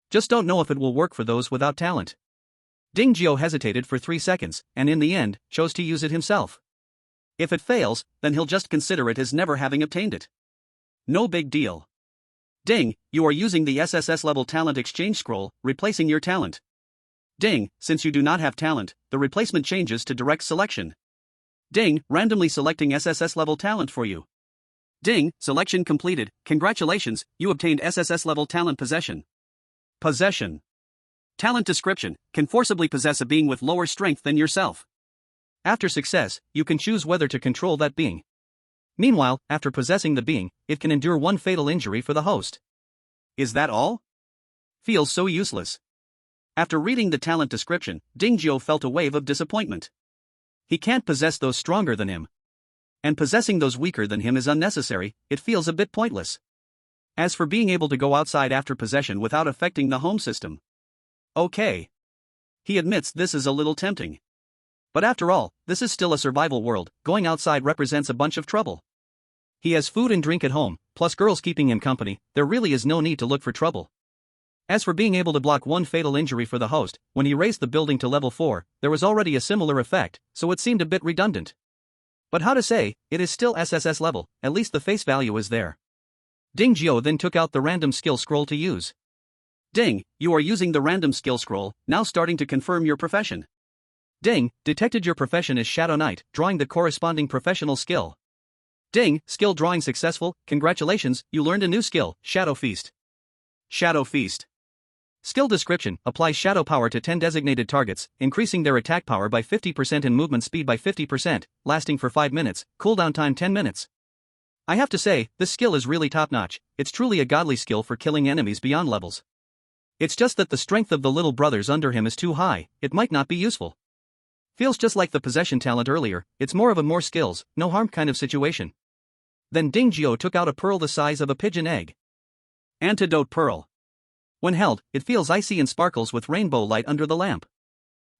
[SPEAKER 1] Just don't know if it will work for those without talent. Ding Jiu hesitated for 3 seconds, and in the end, chose to use it himself. If it fails, then he'll just consider it as never having obtained it. No big deal. Ding, you are using the SSS level talent exchange scroll, replacing your talent. Ding, since you do not have talent, the replacement changes to direct selection. Ding, randomly selecting SSS level talent for you.
[SPEAKER 2] Ding, selection completed. Congratulations, you obtained SSS level talent possession. Possession. Talent description, can forcibly possess a being with lower strength than yourself.
[SPEAKER 1] After success, you can choose whether to control that being. Meanwhile, after possessing the being, it can endure one fatal injury for the host.
[SPEAKER 2] Is that all? Feels so useless. After reading the talent description, Dingzhou felt a wave of disappointment. He can't possess those stronger than him. And possessing those weaker than him is unnecessary, it feels a bit pointless. As for being able to go outside after possession without affecting the home system. Okay. He admits this is a little tempting. But after all, this is still a survival world, going outside represents a bunch of trouble. He has food and drink at home, plus girls keeping him company, there really is no need to look for trouble. As for being able to block one fatal injury for the host, when he raised the building to level 4, there was already a similar effect, so it seemed a bit redundant. But how to say, it is still SSS level, at least the face value is there. Dingzhou then took out the random skill scroll to use. Ding, you are using the random skill scroll, now starting to confirm your profession.
[SPEAKER 1] Ding, detected your profession is Shadow Knight, drawing the corresponding professional skill. Ding, skill drawing successful, congratulations, you learned a new skill, Shadow Feast.
[SPEAKER 2] Shadow Feast.
[SPEAKER 1] Skill description, applies shadow power to 10 designated targets, increasing their attack power by 50% and movement speed by 50%, lasting for 5 minutes, cooldown time 10 minutes. I have to say, this skill is really top-notch, it's truly a godly skill for killing enemies beyond levels. It's just that the strength of the little brothers under him is too high, it might not be useful. Feels just like the possession talent earlier, it's more of a more skills, no harm kind of situation. Then Dingzhou took out a pearl the size of a pigeon egg.
[SPEAKER 2] Antidote Pearl.
[SPEAKER 1] When held, it feels icy and sparkles with rainbow light under the lamp.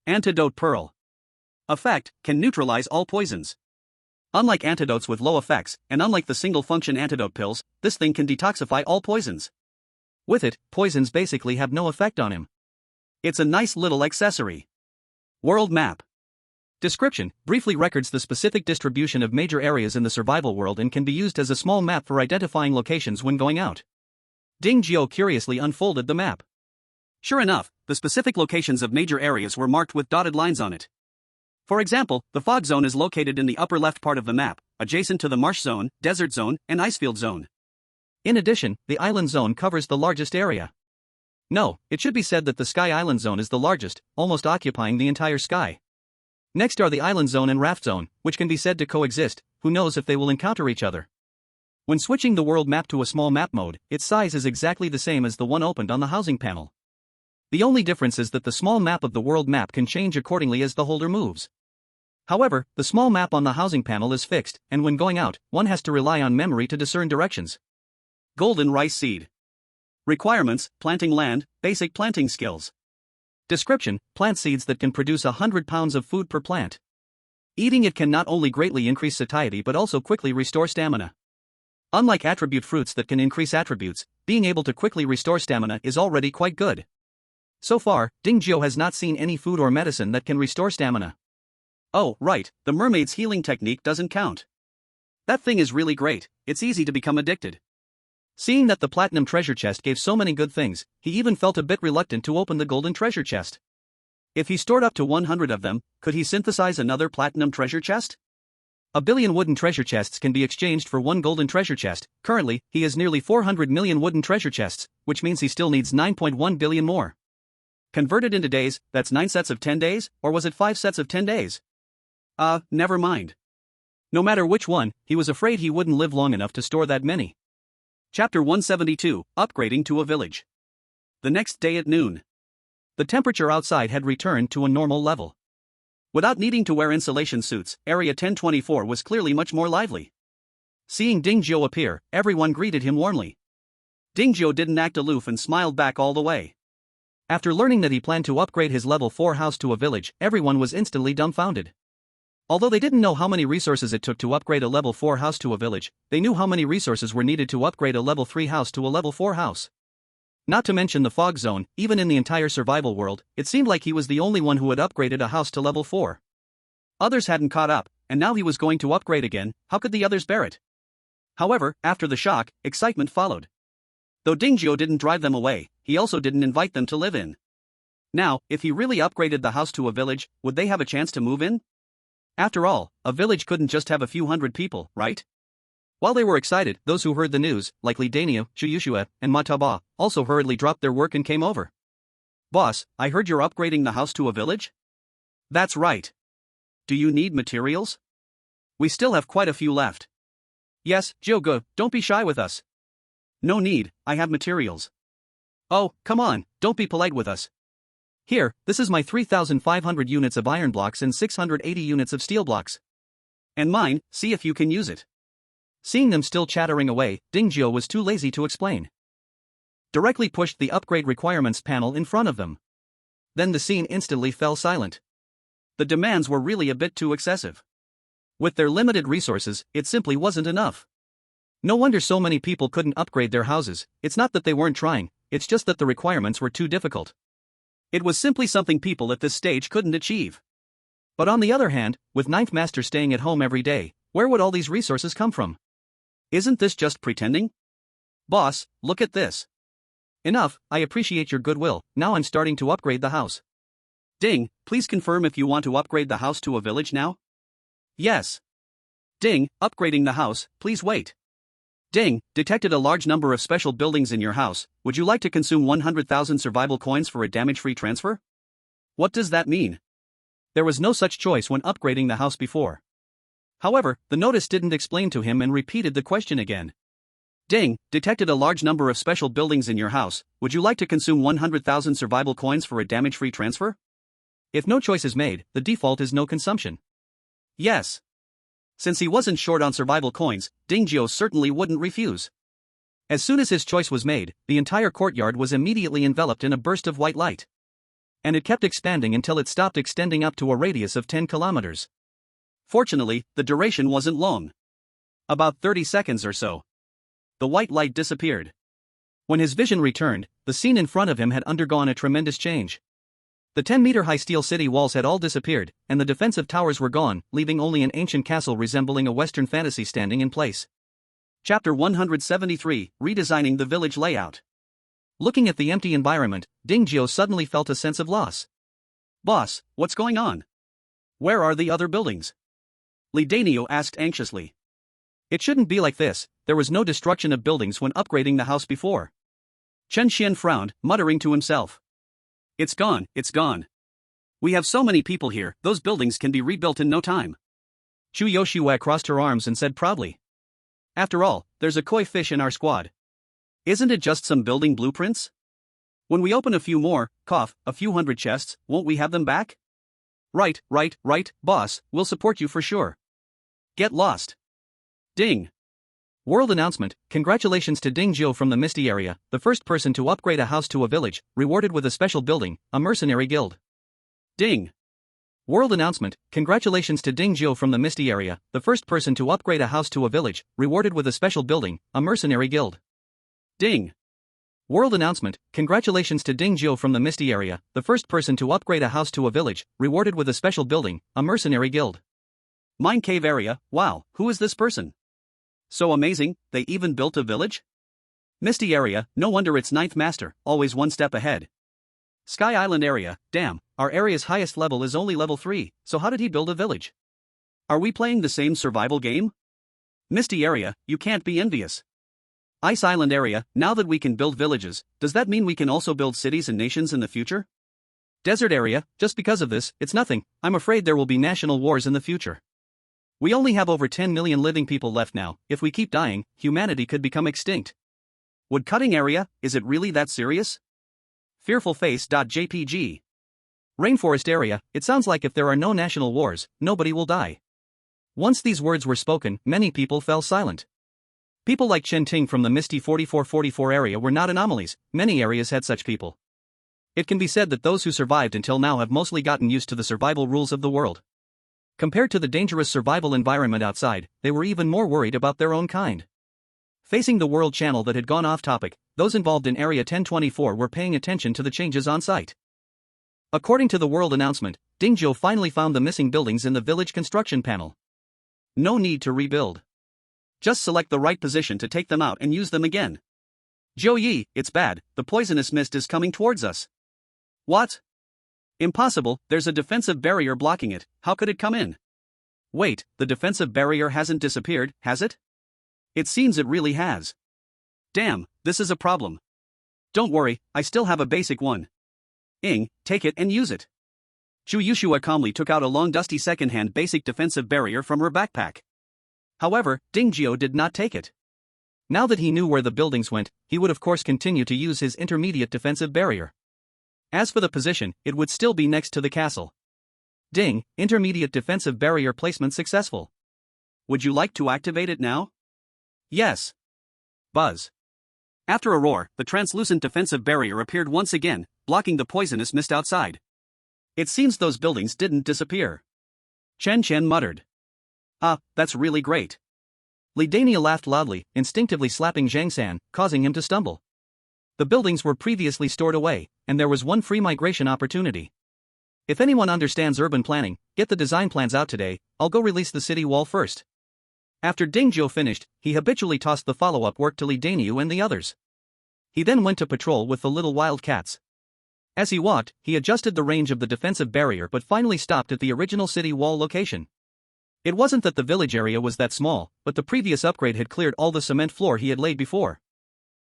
[SPEAKER 2] Antidote Pearl. Effect, can neutralize all poisons. Unlike antidotes with low effects, and unlike the single-function antidote pills, this thing can detoxify all poisons.
[SPEAKER 1] With it, poisons basically have no effect on him.
[SPEAKER 2] It's a nice little accessory. World Map.
[SPEAKER 1] Description, briefly records the specific distribution of major areas in the survival world and can be used as a small map for identifying locations when going out. Dingzhou curiously unfolded the map.
[SPEAKER 2] Sure enough, the specific locations of major areas were marked with dotted lines on it. For example, the fog zone is located in the upper left part of the map, adjacent to the marsh zone, desert zone, and icefield zone.
[SPEAKER 1] In addition, the island zone covers the largest area. No, it should be said that the Sky Island zone is the largest, almost occupying the entire sky. Next are the island zone and raft zone, which can be said to coexist, who knows if they will encounter each other. When switching the world map to a small map mode, its size is exactly the same as the one opened on the housing panel. The only difference is that the small map of the world map can change accordingly as the holder moves. However, the small map on the housing panel is fixed, and when going out, one has to rely on memory to discern directions.
[SPEAKER 2] Golden Rice Seed. Requirements, planting land, basic planting skills.
[SPEAKER 1] Description, plant seeds that can produce 100 pounds of food per plant. Eating it can not only greatly increase satiety but also quickly restore stamina. Unlike attribute fruits that can increase attributes, being able to quickly restore stamina is already quite good. So far, Dingzhou has not seen any food or medicine that can restore stamina.
[SPEAKER 2] Oh, right, the mermaid's healing technique doesn't count. That thing is really great, it's easy to become addicted.
[SPEAKER 1] Seeing that the platinum treasure chest gave so many good things, he even felt a bit reluctant to open the golden treasure chest. If he stored up to 100 of them, could he synthesize another platinum treasure chest? 1 billion wooden treasure chests can be exchanged for one golden treasure chest. Currently, he has nearly 400 million wooden treasure chests, which means he still needs 9.1 billion more. Converted into days, that's 9 sets of 10 days, or was it 5 sets of 10 days?
[SPEAKER 2] Never mind.
[SPEAKER 1] No matter which one, he was afraid he wouldn't live long enough to store that many.
[SPEAKER 2] Chapter 172, Upgrading to a Village. The next day at noon.
[SPEAKER 1] The temperature outside had returned to a normal level.
[SPEAKER 2] Without needing to wear insulation suits, Area 1024 was clearly much more lively.
[SPEAKER 1] Seeing Dingzhou appear, everyone greeted him warmly.
[SPEAKER 2] Dingzhou didn't act aloof and smiled back all the way.
[SPEAKER 1] After learning that he planned to upgrade his level 4 house to a village, everyone was instantly dumbfounded. Although they didn't know how many resources it took to upgrade a level 4 house to a village, they knew how many resources were needed to upgrade a level 3 house to a level 4 house. Not to mention the fog zone, even in the entire survival world, it seemed like he was the only one who had upgraded a house to level 4. Others hadn't caught up, and now he was going to upgrade again. How could the others bear it? However, after the shock, excitement followed. Though Dingzhou didn't drive them away, he also didn't invite them to live in. Now, if he really upgraded the house to a village, would they have a chance to move in? After all, a village couldn't just have a few hundred people, right? While they were excited, those who heard the news, like Li Daniel, Zhu and Mataba, also hurriedly dropped their work and came over.
[SPEAKER 2] Boss, I heard you're upgrading the house to a village?
[SPEAKER 1] That's right.
[SPEAKER 2] Do you need materials? We still have quite a few left.
[SPEAKER 1] Yes, Jioge, don't be shy with us.
[SPEAKER 2] No need, I have materials.
[SPEAKER 1] Oh, come on, don't be polite with us. Here, this is my 3,500 units of iron blocks and 680 units of steel blocks.
[SPEAKER 2] And mine, see if you can use it.
[SPEAKER 1] Seeing them still chattering away, Dingjio was too lazy to explain. Directly pushed the upgrade requirements panel in front of them. Then the scene instantly fell silent.
[SPEAKER 2] The demands were really a bit too excessive.
[SPEAKER 1] With their limited resources, it simply wasn't enough. No wonder so many people couldn't upgrade their houses. It's not that they weren't trying, it's just that the requirements were too difficult.
[SPEAKER 2] It was simply something people at this stage couldn't achieve.
[SPEAKER 1] But on the other hand, with Ninth Master staying at home every day, where would all these resources come from?
[SPEAKER 2] Isn't this just pretending? Boss, look at this.
[SPEAKER 1] Enough, I appreciate your goodwill, now I'm starting to upgrade the house.
[SPEAKER 2] Ding, please confirm if you want to upgrade the house to a village now?
[SPEAKER 1] Yes.
[SPEAKER 2] Ding, upgrading the house, please wait. Ding, detected a large number of special buildings in your house, would you like to consume 100,000 survival coins for a damage-free transfer? What does that mean?
[SPEAKER 1] There was no such choice when upgrading the house before. However, the notice didn't explain to him and repeated the question again.
[SPEAKER 2] Ding, detected a large number of special buildings in your house, would you like to consume 100,000 survival coins for a damage-free transfer?
[SPEAKER 1] If no choice is made, the default is no consumption.
[SPEAKER 2] Yes. Since he wasn't short on survival coins, Dingjio certainly wouldn't refuse.
[SPEAKER 1] As soon as his choice was made, the entire courtyard was immediately enveloped in a burst of white light. And it kept expanding until it stopped extending up to a radius of 10 kilometers.
[SPEAKER 2] Fortunately, the duration wasn't long. About 30 seconds or so. The white light disappeared.
[SPEAKER 1] When his vision returned, the scene in front of him had undergone a tremendous change. The 10-meter-high steel city walls had all disappeared, and the defensive towers were gone, leaving only an ancient castle resembling a Western fantasy standing in place.
[SPEAKER 2] Chapter 173, Redesigning the Village Layout.
[SPEAKER 1] Looking at the empty environment, Dingjio suddenly felt a sense of loss.
[SPEAKER 2] Boss, what's going on? Where are the other buildings? Li Daniel asked anxiously.
[SPEAKER 1] It shouldn't be like this, there was no destruction of buildings when upgrading the house before.
[SPEAKER 2] Chen Xian frowned, muttering to himself. It's gone, it's gone. We have so many people here, those buildings can be rebuilt in no time.
[SPEAKER 1] Chu Yoshua crossed her arms and said proudly.
[SPEAKER 2] After all, there's a koi fish in our squad. Isn't it just some building blueprints? When we open a few more, a few hundred chests, won't we have them back?
[SPEAKER 1] Right, boss, we'll support you for sure.
[SPEAKER 2] Get lost. Ding.
[SPEAKER 1] World announcement, congratulations to Dingjio from the Misty area, the first person to upgrade a house to a village, rewarded with a special building, a mercenary guild.
[SPEAKER 2] Ding.
[SPEAKER 1] World announcement, congratulations to Dingjio from the Misty area, the first person to upgrade a house to a village, rewarded with a special building, a mercenary guild.
[SPEAKER 2] Ding.
[SPEAKER 1] World announcement, congratulations to Dingjio from the Misty area, the first person to upgrade a house to a village, rewarded with a special building, a mercenary guild.
[SPEAKER 2] Mine cave area, wow, who is this person? So amazing, they even built a village? Misty area, no wonder it's Ninth Master, always one step ahead. Sky Island area, damn, our area's highest level is only level 3, so how did he build a village? Are we playing the same survival game? Misty area, you can't be envious. Ice Island area, now that we can build villages, does that mean we can also build cities and nations in the future? Desert area, just because of this, it's nothing, I'm afraid there will be national wars in the future. We only have over 10 million living people left now, if we keep dying, humanity could become extinct. Woodcutting area, is it really that serious? Fearfulface.jpg. Rainforest area, it sounds like if there are no national wars, nobody will die. Once these words were spoken, many people fell silent. People like Chen Ting from the Misty 4444 area were not anomalies, many areas had such people. It can be said that those who survived until now have mostly gotten used to the survival rules of the world. Compared to the dangerous survival environment outside, they were even more worried about their own kind. Facing the world channel that had gone off topic, those involved in Area 1024 were paying attention to the changes on site. According to the world announcement, Dingjio finally found the missing buildings in the village construction panel. No need to rebuild. Just select the right position to take them out and use them again. Zhou Yi, it's bad, the poisonous mist is coming towards us. What? Impossible, there's a defensive barrier blocking it, how could it come in? Wait, the defensive barrier hasn't disappeared, has it? It seems it really has. Damn, this is a problem. Don't worry, I still have a basic one. Take it and use it. Chu Yushua calmly took out a long dusty second-hand basic defensive barrier from her backpack. However, Ding Jiao did not take it. Now that he knew where the buildings went, he would of course continue to use his intermediate defensive barrier. As for the position, it would still be next to the castle. Ding, intermediate defensive barrier placement successful. Would you like to activate it now? Yes. Buzz. After a roar, the translucent defensive barrier appeared once again, blocking the poisonous mist outside. It seems those buildings didn't disappear. Chen Chen muttered. Ah, that's really great. Li Dania laughed loudly, instinctively slapping Zhang San, causing him to stumble. The buildings were previously stored away, and there was one free migration opportunity. If anyone understands urban planning, get the design plans out today, I'll go release the city wall first. After Ding Jiao finished, he habitually tossed the follow-up work to Li Daniu and the others. He then went to patrol with the little wild cats. As he walked, he adjusted the range of the defensive barrier but finally stopped at the original city wall location. It wasn't that the village area was that small, but the previous upgrade had cleared all the cement floor he had laid before.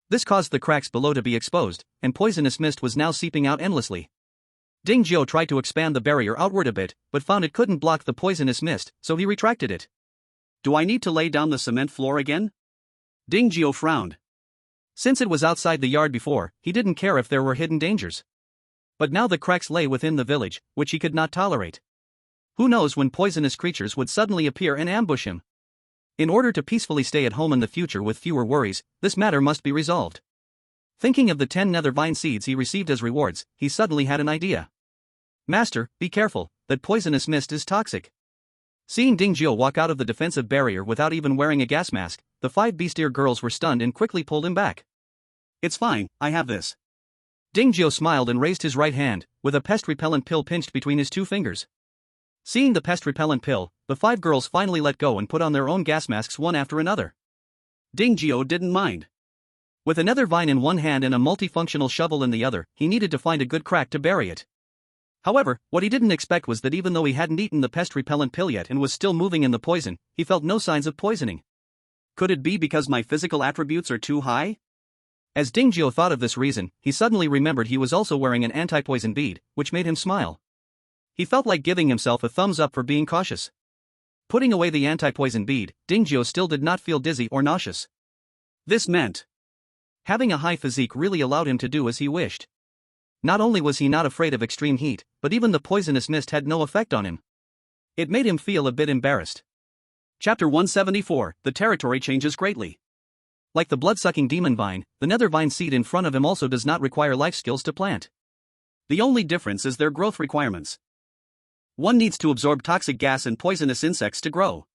[SPEAKER 2] This caused the cracks below to be exposed, and poisonous mist was now seeping out endlessly. Ding Jiao tried to expand the barrier outward a bit, but found it couldn't block the poisonous mist, so he retracted it. Do I need to lay down the cement floor again? Ding Jiao frowned. Since it was outside the yard before, he didn't care if there were hidden dangers. But now the cracks lay within the village, which he could not tolerate. Who knows when poisonous creatures would suddenly appear and ambush him? In order to peacefully stay at home in the future with fewer worries, this matter must be resolved. Thinking of the 10 nether vine seeds he received as rewards, he suddenly had an idea. Master, be careful, that poisonous mist is toxic. Seeing Ding Jiao walk out of the defensive barrier without even wearing a gas mask, the 5 beastier girls were stunned and quickly pulled him back. It's fine, I have this. Ding Jiao smiled and raised his right hand, with a pest repellent pill pinched between his 2 fingers. Seeing the pest repellent pill, the 5 girls finally let go and put on their own gas masks one after another. Ding Jiao didn't mind. With another vine in one hand and a multifunctional shovel in the other, he needed to find a good crack to bury it. However, what he didn't expect was that even though he hadn't eaten the pest repellent pill yet and was still moving in the poison, he felt no signs of poisoning. Could it be because my physical attributes are too high? As Ding Jiao thought of this reason, he suddenly remembered he was also wearing an anti-poison bead, which made him smile. He felt like giving himself a thumbs up for being cautious. Putting away the anti-poison bead, Ding Jiao still did not feel dizzy or nauseous. This meant having a high physique really allowed him to do as he wished. Not only was he not afraid of extreme heat, but even the poisonous mist had no effect on him. It made him feel a bit embarrassed. Chapter 174, The territory changes greatly. Like the blood-sucking demon vine, the nether vine seed in front of him also does not require life skills to plant. The only difference is their growth requirements. One needs to absorb toxic gas and poisonous insects to grow.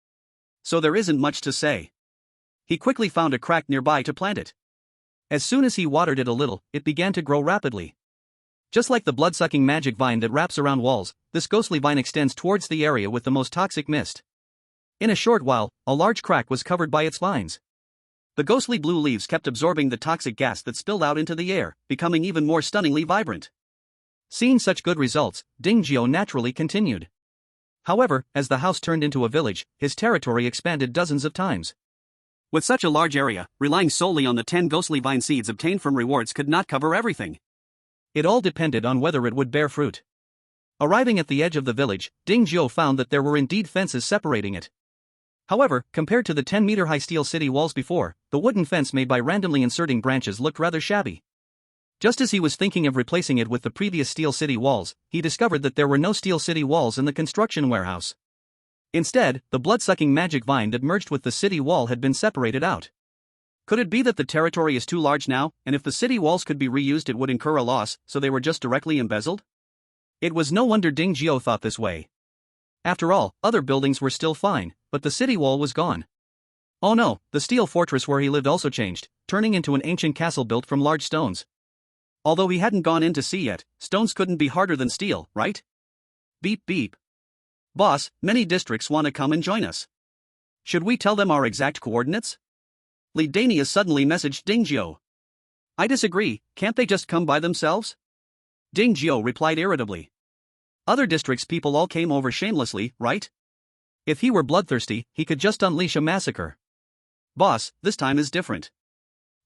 [SPEAKER 2] So there isn't much to say. He quickly found a crack nearby to plant it. As soon as he watered it a little, it began to grow rapidly. Just like the blood-sucking magic vine that wraps around walls, this ghostly vine extends towards the area with the most toxic mist. In a short while, a large crack was covered by its vines. The ghostly blue leaves kept absorbing the toxic gas that spilled out into the air, becoming even more stunningly vibrant. Seeing such good results, Ding Jiao naturally continued. However, as the house turned into a village, his territory expanded dozens of times. With such a large area, relying solely on the 10 ghostly vine seeds obtained from rewards could not cover everything. It all depended on whether it would bear fruit. Arriving at the edge of the village, Ding Jiao found that there were indeed fences separating it. However, compared to the 10-meter-high steel city walls before, the wooden fence made by randomly inserting branches looked rather shabby. Just as he was thinking of replacing it with the previous steel city walls, he discovered that there were no steel city walls in the construction warehouse. Instead, the blood-sucking magic vine that merged with the city wall had been separated out. Could it be that the territory is too large now, and if the city walls could be reused it would incur a loss, so they were just directly embezzled? It was no wonder Ding Jiao thought this way. After all, other buildings were still fine, but the city wall was gone. Oh no, the steel fortress where he lived also changed, turning into an ancient castle built from large stones. Although he hadn't gone in to see yet, stones couldn't be harder than steel, right? Beep beep. Boss, many districts want to come and join us. Should we tell them our exact coordinates? Li Dania suddenly messaged Ding Jiao. I disagree, can't they just come by themselves? Ding Jiao replied irritably. Other districts' people all came over shamelessly, right? If he were bloodthirsty, he could just unleash a massacre. Boss, this time is different.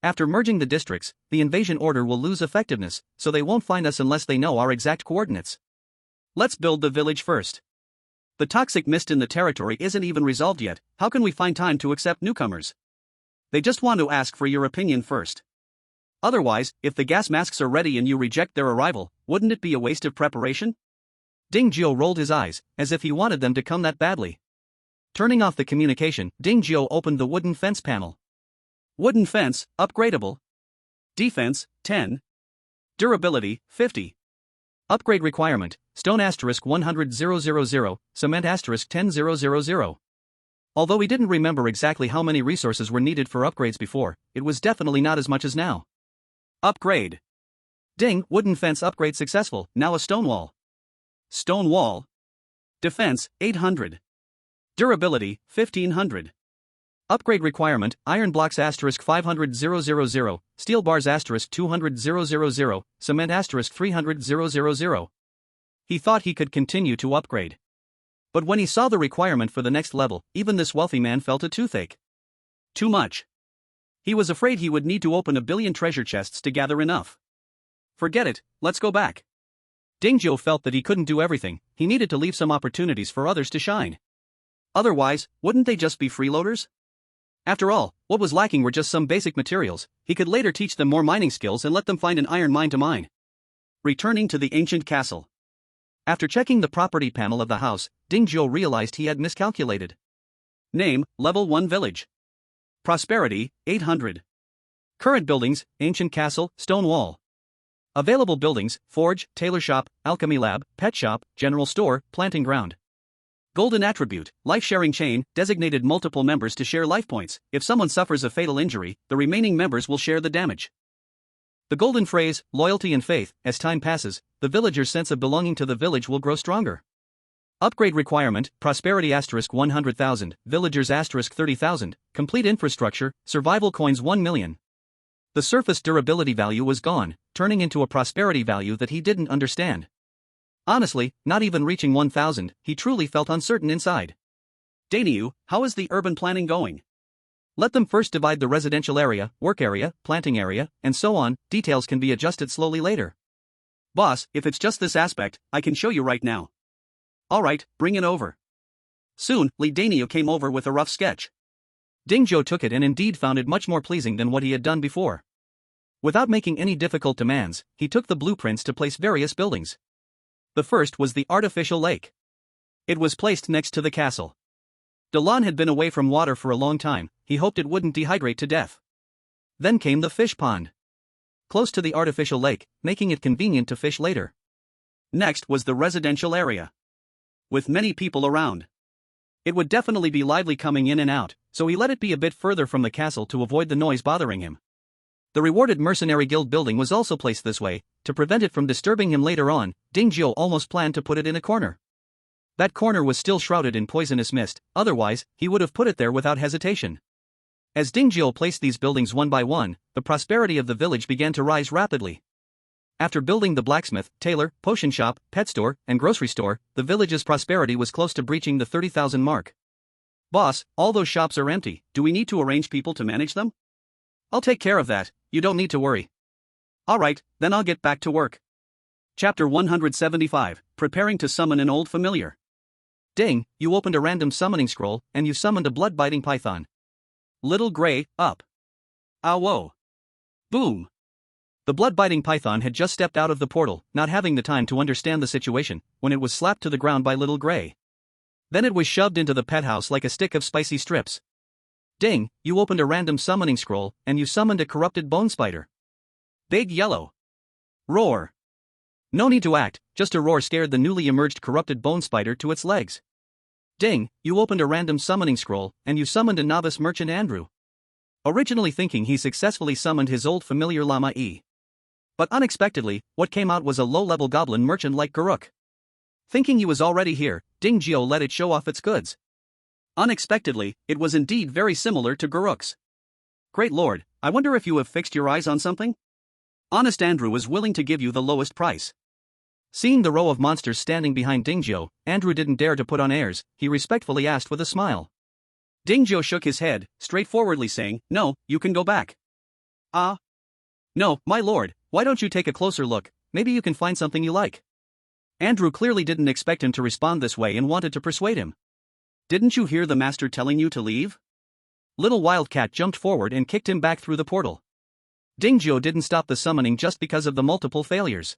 [SPEAKER 2] After merging the districts, the invasion order will lose effectiveness, so they won't find us unless they know our exact coordinates. Let's build the village first. The toxic mist in the territory isn't even resolved yet. How can we find time to accept newcomers? They just want to ask for your opinion first. Otherwise, if the gas masks are ready and you reject their arrival, wouldn't it be a waste of preparation?
[SPEAKER 1] Ding Jiao rolled his eyes, as if he wanted them to come that badly. Turning off the communication, Ding Jiao opened the wooden fence panel.
[SPEAKER 2] Wooden fence, upgradable. Defense, 10. Durability, 50.
[SPEAKER 1] Upgrade requirement, stone asterisk 100,000, cement asterisk 10,000. Although he didn't remember exactly how many resources were needed for upgrades before, it was definitely not as much as now.
[SPEAKER 2] Upgrade.
[SPEAKER 1] Ding, wooden fence upgrade successful, now a stone wall.
[SPEAKER 2] Stone wall. Defense, 800. Durability, 1500.
[SPEAKER 1] Upgrade requirement, iron blocks asterisk 500,000, steel bars asterisk 200,000, cement asterisk 300,000. He thought he could continue to upgrade. But when he saw the requirement for the next level, even this wealthy man felt a toothache.
[SPEAKER 2] Too much. He was afraid he would need to open 1 billion treasure chests to gather enough. Forget it, let's go back.
[SPEAKER 1] Ding Jiao felt that he couldn't do everything, he needed to leave some opportunities for others to shine.
[SPEAKER 2] Otherwise, wouldn't they just be freeloaders? After all, what was lacking were just some basic materials. He could later teach them more mining skills and let them find an iron mine to mine. Returning to the ancient castle.
[SPEAKER 1] After checking the property panel of the house, Ding Jiao realized he had miscalculated.
[SPEAKER 2] Name, Level 1 Village. Prosperity, 800.
[SPEAKER 1] Current buildings, Ancient Castle, Stone Wall. Available buildings, Forge, Tailor Shop, Alchemy Lab, Pet Shop, General Store, Planting Ground.
[SPEAKER 2] Golden Attribute, Life-Sharing Chain, designated multiple members to share life points. If someone suffers a fatal injury, the remaining members will share the damage.
[SPEAKER 1] The golden phrase, loyalty and faith. As time passes, the villager's sense of belonging to the village will grow stronger. Upgrade requirement, prosperity asterisk 100,000, villagers asterisk 30,000, complete infrastructure, survival coins 1 million. The surface durability value was gone, turning into a prosperity value that he didn't understand. Honestly, not even reaching 1,000, he truly felt uncertain inside.
[SPEAKER 2] Daniu, how is the urban planning going?
[SPEAKER 1] Let them first divide the residential area, work area, planting area, and so on. Details can be adjusted slowly later.
[SPEAKER 2] Boss, if it's just this aspect, I can show you right now. Alright, bring it over. Soon, Li Daniu came over with a rough sketch.
[SPEAKER 1] Ding Jiao took it and indeed found it much more pleasing than what he had done before. Without making any difficult demands, he took the blueprints to place various buildings. The first was the artificial lake. It was placed next to the castle. Dalan had been away from water for a long time, he hoped it wouldn't dehydrate to death. Then came the fish pond. Close to the artificial lake, making it convenient to fish later.
[SPEAKER 2] Next was the residential area. With many people around. It would definitely be lively coming in and out, so he let it be a bit further from the castle to avoid the noise bothering him. The rewarded mercenary guild building was also placed this way, to prevent it from disturbing him later on. Ding Jiao almost planned to put it in a corner. That corner was still shrouded in poisonous mist, otherwise, he would have put it there without hesitation. As Ding Jiao placed these buildings one by one, the prosperity of the village began to rise rapidly. After building the blacksmith, tailor, potion shop, pet store, and grocery store, the village's prosperity was close to breaching the 30,000 mark. Boss, all those shops are empty, do we need to arrange people to manage them? I'll take care of that, you don't need to worry. Alright, then I'll get back to work. Chapter 175, Preparing to Summon an Old Familiar. Ding, you opened a random summoning scroll, and you summoned a blood-biting python. Little Gray, up. Ah whoa. Boom. The blood-biting python had just stepped out of the portal, not having the time to understand the situation, when it was slapped to the ground by Little Gray. Then it was shoved into the pet house like a stick of spicy strips. Ding, you opened a random summoning scroll, and you summoned a corrupted bone spider. Big yellow. Roar. No need to act, just a roar scared the newly emerged corrupted bone spider to its legs. Ding, you opened a random summoning scroll, and you summoned a novice merchant Andrew. Originally thinking he successfully summoned his old familiar Lama E. But unexpectedly, what came out was a low-level goblin merchant like Garuk. Thinking he was already here, Ding Jiao let it show off its goods. Unexpectedly, it was indeed very similar to Garuk's. Great lord, I wonder if you have fixed your eyes on something? Honest Andrew was willing to give you the lowest price. Seeing the row of monsters standing behind Ding Jiao, Andrew didn't dare to put on airs, he respectfully asked with a smile. Ding Jiu shook his head, straightforwardly saying, "No, you can go back." "Ah? No, my lord, why don't you take a closer look, maybe you can find something you like." Andrew clearly didn't expect him to respond this way and wanted to persuade him. "Didn't you hear the master telling you to leave?" Little Wildcat jumped forward and kicked him back through the portal. Ding Jiu didn't stop the summoning just because of the multiple failures.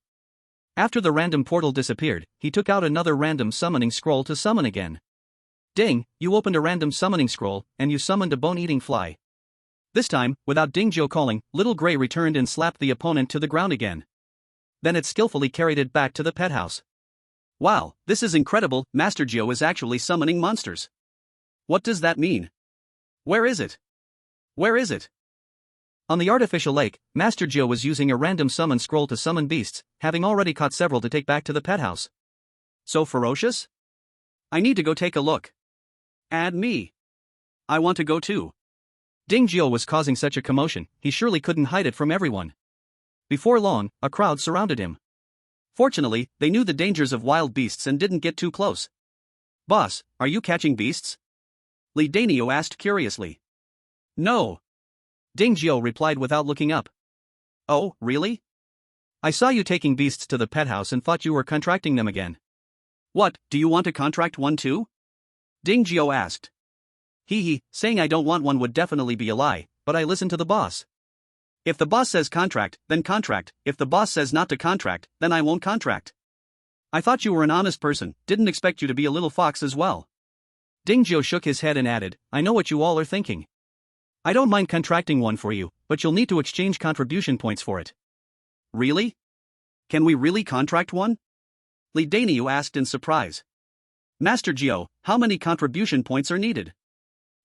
[SPEAKER 2] After the random portal disappeared, he took out another random summoning scroll to summon again. Ding, you opened a random summoning scroll, and you summoned a bone-eating fly. This time, without Ding Jiu calling, Little Gray returned and slapped the opponent to the ground again. Then it skillfully carried it back to the pet house. "Wow, this is incredible, Master Jiu is actually summoning monsters. What does that mean? Where is it? Where is it?" On the artificial lake, Master Jiu was using a random summon scroll to summon beasts, having already caught several to take back to the pet house. "So ferocious? I need to go take a look. Add me. I want to go too." Ding Jiu was causing such a commotion, he surely couldn't hide it from everyone. Before long, a crowd surrounded him. Fortunately, they knew the dangers of wild beasts and didn't get too close. "Boss, are you catching beasts?" Li Danio asked curiously. "No." Ding Jiu replied without looking up. "Oh, really? I saw you taking beasts to the pet house and thought you were contracting them again." "What, do you want to contract one too?" Ding Jiu asked. Hee, saying I don't want one would definitely be a lie, but I listen to the boss. If the boss says contract, then contract, if the boss says not to contract, then I won't contract. I thought you were an honest person, didn't expect you to be a little fox as well. Ding Jiu shook his head and added, "I know what you all are thinking. I don't mind contracting one for you, but you'll need to exchange contribution points for it." "Really? Can we really contract one?" Li Danio asked in surprise. "Master Jiu, how many contribution points are needed?"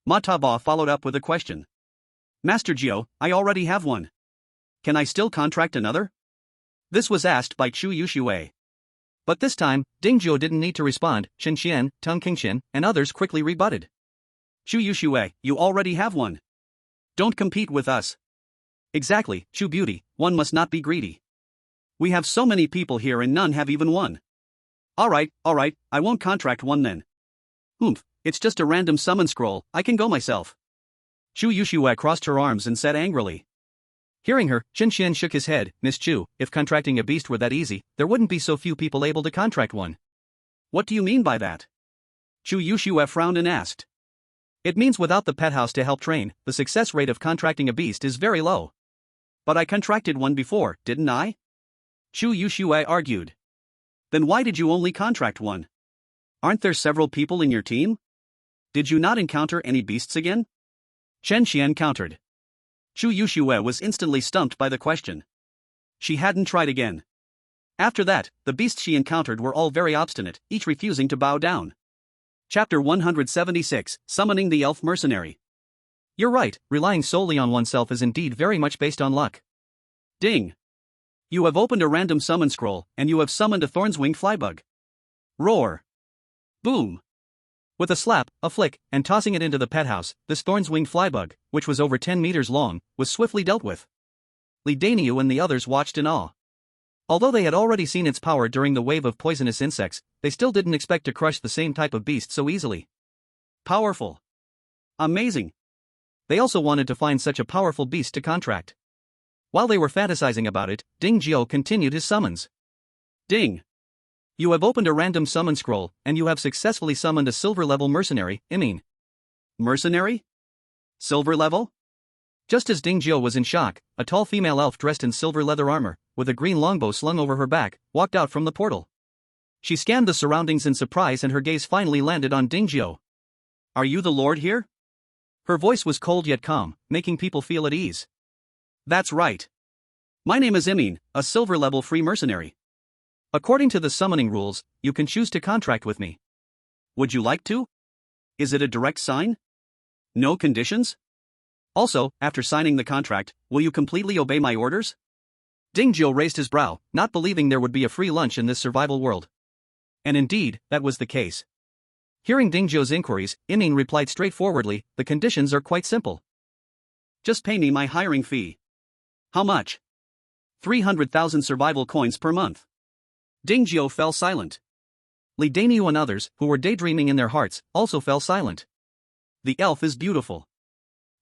[SPEAKER 2] Ma Taba followed up with a question. "Master Jiu, I already have one. Can I still contract another?" This was asked by Chu Yuxue. But this time, Ding Jiu didn't need to respond. Chen Xian, Tung Qingxian, and others quickly rebutted. "Chu Yuxue, you already have one. Don't compete with us." "Exactly, Chu Beauty, one must not be greedy. We have so many people here and none have even one." Alright, I won't contract one then." "Oomph, it's just a random summon scroll, I can go myself." Chu Yuxue crossed her arms and said angrily. Hearing her, Chen Xian shook his head. "Miss Chu, if contracting a beast were that easy, there wouldn't be so few people able to contract one." "What do you mean by that?" Chu Yuxue frowned and asked. "It means without the pet house to help train, the success rate of contracting a beast is very low." "But I contracted one before, didn't I?" Chu Yuxue argued. "Then why did you only contract one? Aren't there several people in your team? Did you not encounter any beasts again?" Chen Xian countered. Chu Yuxue was instantly stumped by the question. She hadn't tried again. After that, the beasts she encountered were all very obstinate, each refusing to bow down. Chapter 176, Summoning the Elf Mercenary. You're right, relying solely on oneself is indeed very much based on luck. Ding. You have opened a random summon scroll, and you have summoned a Thornswing Flybug. Roar. Boom. With a slap, a flick, and tossing it into the pet house, this Thornswing Flybug, which was over 10 meters long, was swiftly dealt with. Li Danyu and the others watched in awe. Although they had already seen its power during the wave of poisonous insects, they still didn't expect to crush the same type of beast so easily. Powerful. Amazing. They also wanted to find such a powerful beast to contract. While they were fantasizing about it, Ding Jiu continued his summons. Ding. You have opened a random summon scroll, and you have successfully summoned a silver-level mercenary, Mercenary? Silver level? Just as Ding Jiu was in shock, a tall female elf dressed in silver leather armor, with a green longbow slung over her back, walked out from the portal. She scanned the surroundings in surprise and her gaze finally landed on Ding Jiu. Are you the lord here? Her voice was cold yet calm, making people feel at ease. That's right. My name is a silver-level free mercenary. According to the summoning rules, you can choose to contract with me. Would you like to? Is it a direct sign? No conditions? Also, after signing the contract, will you completely obey my orders? Ding Jiu raised his brow, not believing there would be a free lunch in this survival world. And indeed, that was the case. Hearing Ding Jiu's inquiries, replied straightforwardly, the conditions are quite simple. Just pay me my hiring fee. How much? 300,000 survival coins per month. Ding Jiu fell silent. Li Danyu and others, who were daydreaming in their hearts, also fell silent. The elf is beautiful,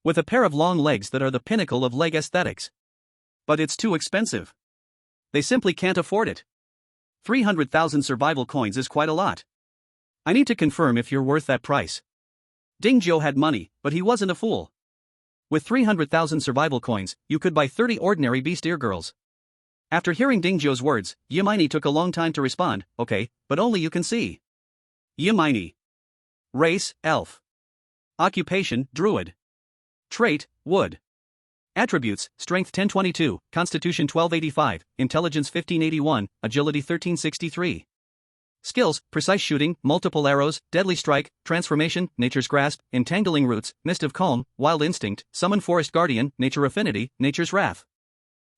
[SPEAKER 2] with a pair of long legs that are the pinnacle of leg aesthetics. But it's too expensive. They simply can't afford it. 300,000 survival coins is quite a lot. I need to confirm if you're worth that price. Dingzhou had money, but he wasn't a fool. With 300,000 survival coins, you could buy 30 ordinary beast ear girls. After hearing Dingzhou's words, Yimini took a long time to respond, okay, but only you can see. Yimini. Race, elf. Occupation, druid. Trait, wood. Attributes, Strength 1022, Constitution 1285, Intelligence 1581, Agility 1363. Skills, Precise Shooting, Multiple Arrows, Deadly Strike, Transformation, Nature's Grasp, Entangling Roots, Mist of Calm, Wild Instinct, Summon Forest Guardian, Nature Affinity, Nature's Wrath.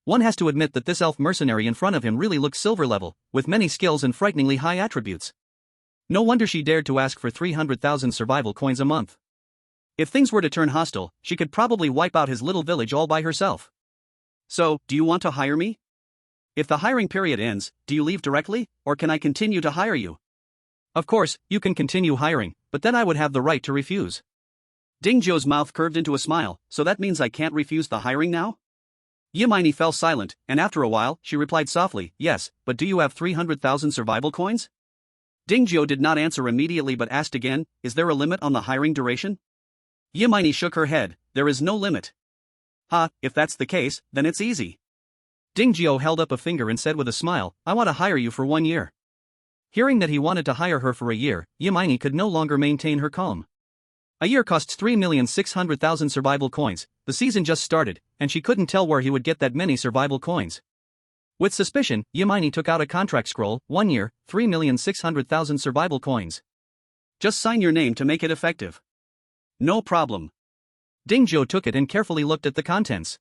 [SPEAKER 2] One has to admit that this elf mercenary in front of him really looks silver level, with many skills and frighteningly high attributes. No wonder she dared to ask for 300,000 survival coins a month. If things were to turn hostile, she could probably wipe out his little village all by herself. So, do you want to hire me? If the hiring period ends, do you leave directly, or can I continue to hire you? Of course, you can continue hiring, but then I would have the right to refuse. Dingzhou's mouth curved into a smile, so that means I can't refuse the hiring now? Yimini fell silent, and after a while, she replied softly, yes, but do you have 300,000 survival coins? Dingzhou did not answer immediately but asked again, is there a limit on the hiring duration? Yimini shook her head, there is no limit. Ha, if that's the case, then it's easy. Dingzhou held up a finger and said with a smile, I want to hire you for 1 year. Hearing that he wanted to hire her for a year, Yimini could no longer maintain her calm. A year costs 3,600,000 survival coins, the season just started, and she couldn't tell where he would get that many survival coins. With suspicion, Yimini took out a contract scroll, 1 year, 3,600,000 survival coins. Just sign your name to make it effective. No problem. Dingzhou took it and carefully looked at the contents.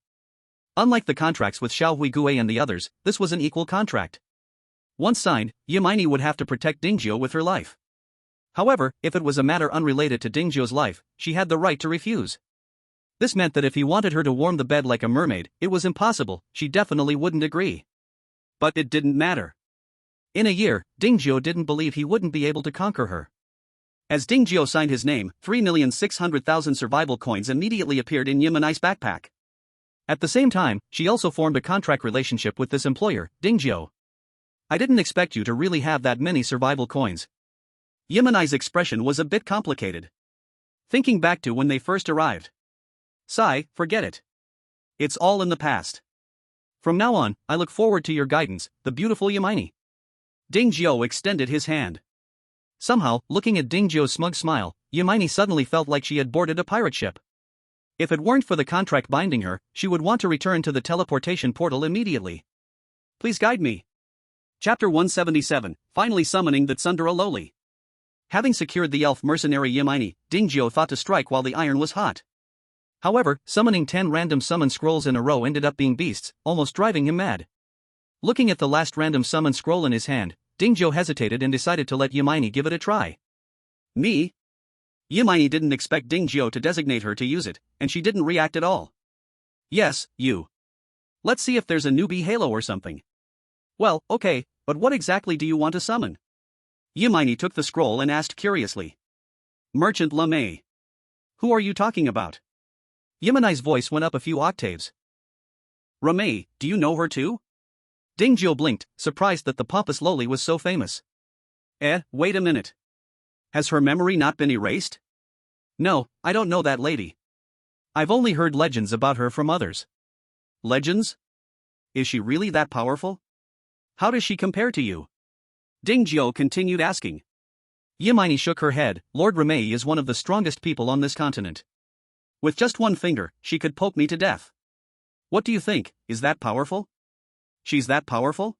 [SPEAKER 2] Unlike the contracts with Xiao Huigue and the others, this was an equal contract. Once signed, Yimini would have to protect Dingzhou with her life. However, if it was a matter unrelated to Dingzhou's life, she had the right to refuse. This meant that if he wanted her to warm the bed like a mermaid, it was impossible, she definitely wouldn't agree. But it didn't matter. In a year, Dingzhou didn't believe he wouldn't be able to conquer her. As Dingzhou signed his name, 3,600,000 survival coins immediately appeared in Yimini's backpack. At the same time, she also formed a contract relationship with this employer, Dingzhou. I didn't expect you to really have that many survival coins. Yimini's expression was a bit complicated. Thinking back to when they first arrived. Sigh, forget it. It's all in the past. From now on, I look forward to your guidance, the beautiful Yimini. Dingzhou extended his hand. Somehow, looking at Dingzhou's smug smile, Yimini suddenly felt like she had boarded a pirate ship. If it weren't for the contract binding her, she would want to return to the teleportation portal immediately. Please guide me. Chapter 177, Finally Summoning the Tsundere Loli. Having secured the elf mercenary Yimini, Dingzhou thought to strike while the iron was hot. However, summoning 10 random summon scrolls in a row ended up being beasts, almost driving him mad. Looking at the last random summon scroll in his hand, Dingzhou hesitated and decided to let Yimini give it a try. Me? Yimini didn't expect Dingzhou to designate her to use it, and she didn't react at all. Yes, you. Let's see if there's a newbie halo or something. Well, okay, but what exactly do you want to summon? Yimini took the scroll and asked curiously. Merchant Lamei. Who are you talking about? Yimini's voice went up a few octaves. Ramei, do you know her too? Dingzhou blinked, surprised that the pompous Loli was so famous. Wait a minute. Has her memory not been erased? No, I don't know that lady. I've only heard legends about her from others. Legends? Is she really that powerful? How does she compare to you? Dingzhou continued asking. Yimini shook her head. Lord Ramei is one of the strongest people on this continent. With just one finger, she could poke me to death. What do you think, is that powerful? She's that powerful?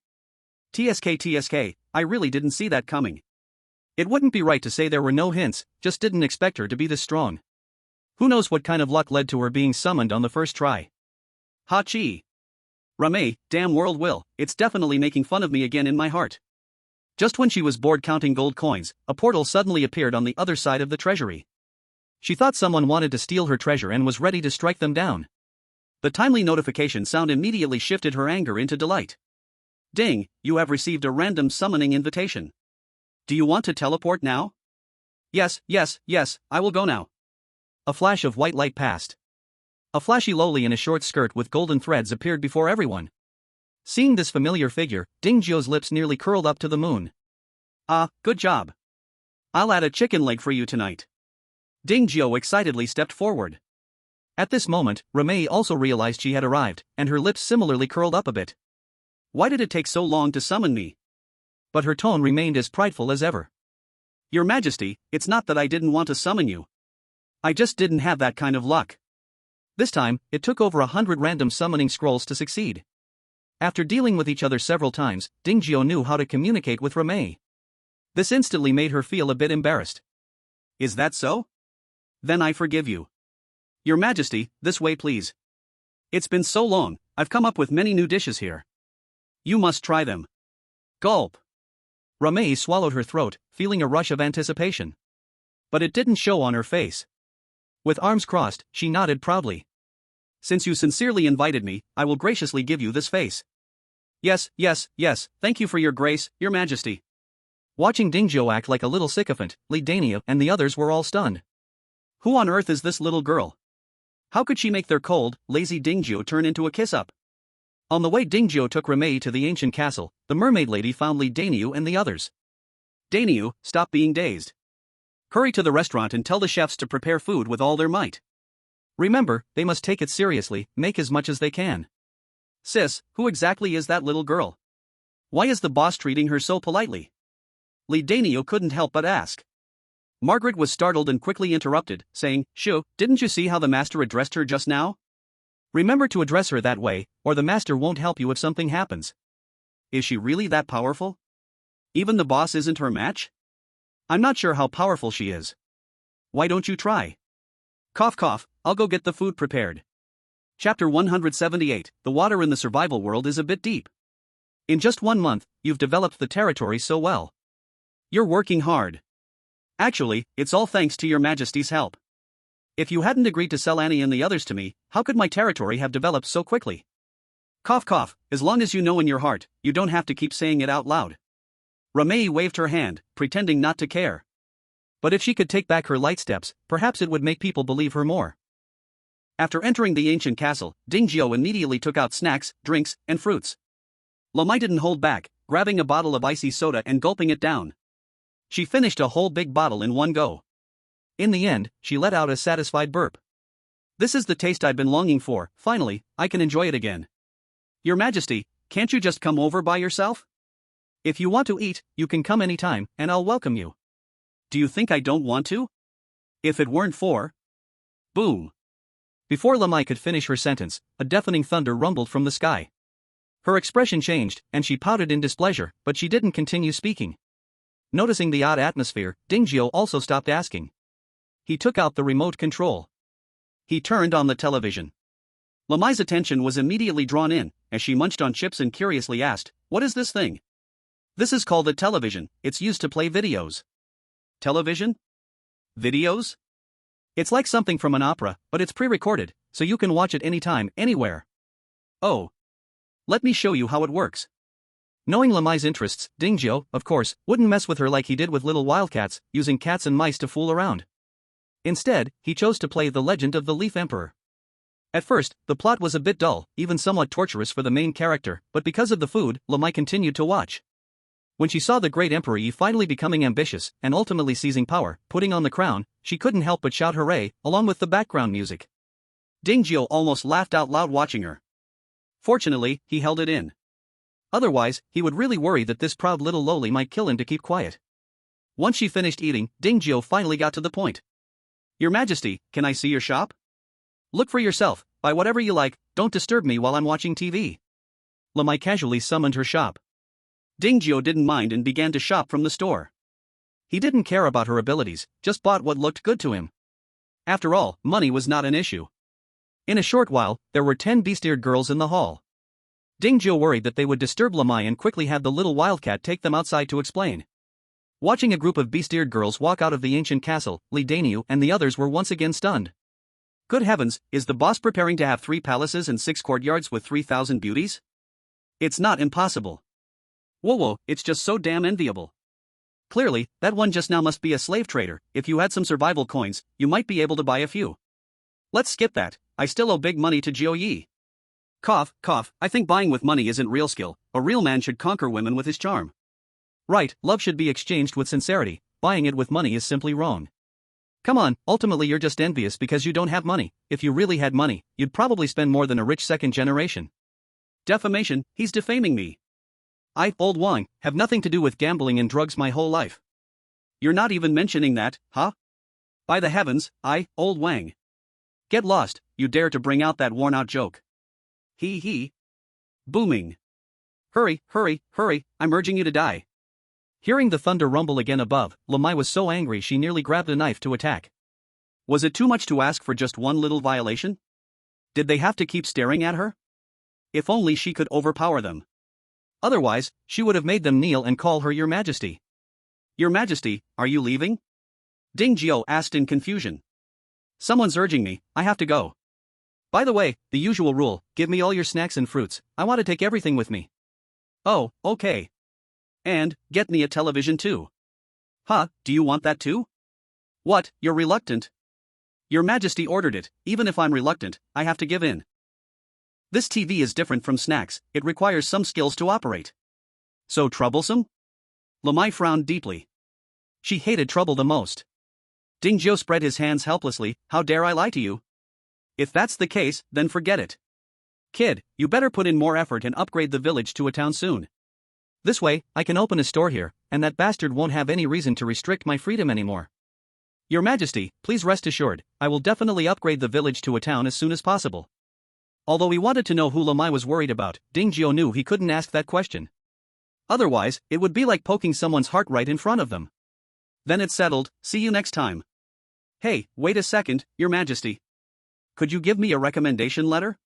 [SPEAKER 2] TSK, I really didn't see that coming. It wouldn't be right to say there were no hints, just didn't expect her to be this strong. Who knows what kind of luck led to her being summoned on the first try. Ha-chi. Ramei, damn world will, it's definitely making fun of me again in my heart. Just when she was bored counting gold coins, a portal suddenly appeared on the other side of the treasury. She thought someone wanted to steal her treasure and was ready to strike them down. The timely notification sound immediately shifted her anger into delight. Ding, you have received a random summoning invitation. Do you want to teleport now? Yes, I will go now.
[SPEAKER 1] A flash of white light passed. A flashy loli in a short skirt with golden threads appeared before everyone. Seeing this familiar figure, Ding Zhuo's lips nearly curled up to the moon.
[SPEAKER 2] Ah, good job. I'll add a chicken leg for you tonight. Ding Zhuo excitedly stepped forward.
[SPEAKER 1] At this moment, Ramei also realized she had arrived, and her lips similarly curled up a bit.
[SPEAKER 2] Why did it take so long to summon me?
[SPEAKER 1] But her tone remained as prideful as ever.
[SPEAKER 2] Your Majesty, it's not that I didn't want to summon you. I just didn't have that kind of luck.
[SPEAKER 1] This time, it took over 100 random summoning scrolls to succeed. After dealing with each other several times, Ding Zhuo knew how to communicate with Ramei. This instantly made her feel a bit embarrassed.
[SPEAKER 2] Is that so? Then I forgive you. Your Majesty, this way please. It's been so long, I've come up with many new dishes here. You must try them. Gulp.
[SPEAKER 1] Ramei swallowed her throat, feeling a rush of anticipation. But it didn't show on her face. With arms crossed, she nodded proudly.
[SPEAKER 2] Since you sincerely invited me, I will graciously give you this face. Yes, thank you for your grace, Your Majesty.
[SPEAKER 1] Watching Ding Zhuo act like a little sycophant, Li Daniu and the others were all stunned.
[SPEAKER 2] Who on earth is this little girl? How could she make their cold, lazy Ding Zhuo turn into a kiss-up?
[SPEAKER 1] On the way Ding Zhuo took Ramei to the ancient castle, the mermaid lady found Li Daniu and the others.
[SPEAKER 2] Daniu, stop being dazed. Hurry to the restaurant and tell the chefs to prepare food with all their might.
[SPEAKER 1] Remember, they must take it seriously, make as much as they can.
[SPEAKER 2] Sis, who exactly is that little girl? Why is the boss treating her so politely? Li Daniu couldn't help but ask. Margaret was startled and quickly interrupted, saying, Shu, didn't you see how the master addressed her just now?
[SPEAKER 1] Remember to address her that way, or the master won't help you if something happens.
[SPEAKER 2] Is she really that powerful? Even the boss isn't her match? I'm not sure how powerful she is. Why don't you try? Cough cough, I'll go get the food prepared. Chapter 178, The water in the survival world is a bit deep. In just 1 month, you've developed the territory so well. You're working hard. Actually, it's all thanks to Your Majesty's help. If you hadn't agreed to sell Annie and the others to me, how could my territory have developed so quickly? Cough cough, as long as you know in your heart, you don't have to keep saying it out loud. Ramei waved her hand, pretending not to care.
[SPEAKER 1] But if she could take back her light steps, perhaps it would make people believe her more.
[SPEAKER 2] After entering the ancient castle, Ding Zhuo immediately took out snacks, drinks, and fruits. Lamai didn't hold back, grabbing a bottle of icy soda and gulping it down. She finished a whole big bottle in one go.
[SPEAKER 1] In the end, she let out a satisfied burp.
[SPEAKER 2] This is the taste I've been longing for, finally, I can enjoy it again. Your Majesty, can't you just come over by yourself?
[SPEAKER 1] If you want to eat, you can come anytime, and I'll welcome you.
[SPEAKER 2] Do you think I don't want to? If it weren't for... Boom.
[SPEAKER 1] Before Lamai could finish her sentence, a deafening thunder rumbled from the sky. Her expression changed, and she pouted in displeasure, but she didn't continue speaking. Noticing the odd atmosphere, Ding Zhuo also stopped asking. He took out the remote control.
[SPEAKER 2] He turned on the television. Lamai's attention was immediately drawn in, as she munched on chips and curiously asked, "What is this thing?" "This is called a television, it's used to play videos." Television? Videos?
[SPEAKER 1] It's like something from an opera, but it's pre-recorded, so you can watch it anytime, anywhere.
[SPEAKER 2] Oh. Let me show you how it works.
[SPEAKER 1] Knowing Lamai's interests, Ding Zhuo, of course, wouldn't mess with her like he did with little wildcats, using cats and mice to fool around. Instead, he chose to play The Legend of the Leaf Emperor. At first, the plot was a bit dull, even somewhat torturous for the main character, but because of the food, Lamai continued to watch. When she saw the great Emperor Yi finally becoming ambitious, and ultimately seizing power, putting on the crown, she couldn't help but shout hooray, along with the background music.
[SPEAKER 2] Ding Zhuo almost laughed out loud watching her. Fortunately, he held it in. Otherwise, he would really worry that this proud little loli might kill him to keep quiet. Once she finished eating, Ding Zhuo finally got to the point. "Your Majesty, can I see your shop?" "Look for yourself, buy whatever you like, don't disturb me while I'm watching TV."
[SPEAKER 1] Lamai casually summoned her shop.
[SPEAKER 2] Ding Zhuo didn't mind and began to shop from the store.
[SPEAKER 1] He didn't care about her abilities, just bought what looked good to him. After all, money was not an issue. In a short while, there were 10 beast-eared girls in the hall. Ding Zhuo worried that they would disturb Lamai and quickly had the little wildcat take them outside to explain. Watching a group of beast-eared girls walk out of the ancient castle, Li Daniu and the others were once again stunned.
[SPEAKER 2] Good heavens, is the boss preparing to have 3 palaces and 6 courtyards with 3,000 beauties? It's not impossible. Whoa, it's just so damn enviable. Clearly, that one just now must be a slave trader. If you had some survival coins, you might be able to buy a few. Let's skip that, I still owe big money to Jiu Yi. Cough, cough, I think buying with money isn't real skill, a real man should conquer women with his charm.
[SPEAKER 1] Right, love should be exchanged with sincerity, buying it with money is simply wrong. Come on, ultimately you're just envious because you don't have money. If you really had money, you'd probably spend more than a rich second generation.
[SPEAKER 2] Defamation, he's defaming me.
[SPEAKER 1] I, old Wang, have nothing to do with gambling and drugs my whole life.
[SPEAKER 2] You're not even mentioning that, huh? By the heavens, I, old Wang. Get lost, you dare to bring out that worn-out joke. He. Booming. Hurry, hurry, hurry, I'm urging you to die.
[SPEAKER 1] Hearing the thunder rumble again above, Lamai was so angry she nearly grabbed a knife to attack.
[SPEAKER 2] Was it too much to ask for just one little violation? Did they have to keep staring at her? If only she could overpower them.
[SPEAKER 1] Otherwise, she would have made them kneel and call her Your Majesty.
[SPEAKER 2] Your Majesty, are you leaving? Ding Jiu asked in confusion. Someone's urging me, I have to go.
[SPEAKER 1] By the way, the usual rule, give me all your snacks and fruits, I want to take everything with me.
[SPEAKER 2] Oh, okay. And, get me a television too. Huh, do you want that too? What, you're reluctant? Your Majesty ordered it, even if I'm reluctant, I have to give in. This TV is different from snacks, it requires some skills to operate. So troublesome? Lamai frowned deeply.
[SPEAKER 1] She hated trouble the most.
[SPEAKER 2] Ding Jiu spread his hands helplessly, how dare I lie to you? If that's the case, then forget it. Kid, you better put in more effort and upgrade the village to a town soon.
[SPEAKER 1] This way, I can open a store here, and that bastard won't have any reason to restrict my freedom anymore. Your Majesty, please rest assured, I will definitely upgrade the village to a town as soon as possible. Although he wanted to know who Lamai was worried about, Ding Jiu knew he couldn't ask that question. Otherwise, it would be like poking someone's heart right in front of them.
[SPEAKER 2] Then it's settled, see you next time. Hey, wait a second, Your Majesty. Could you give me a recommendation letter?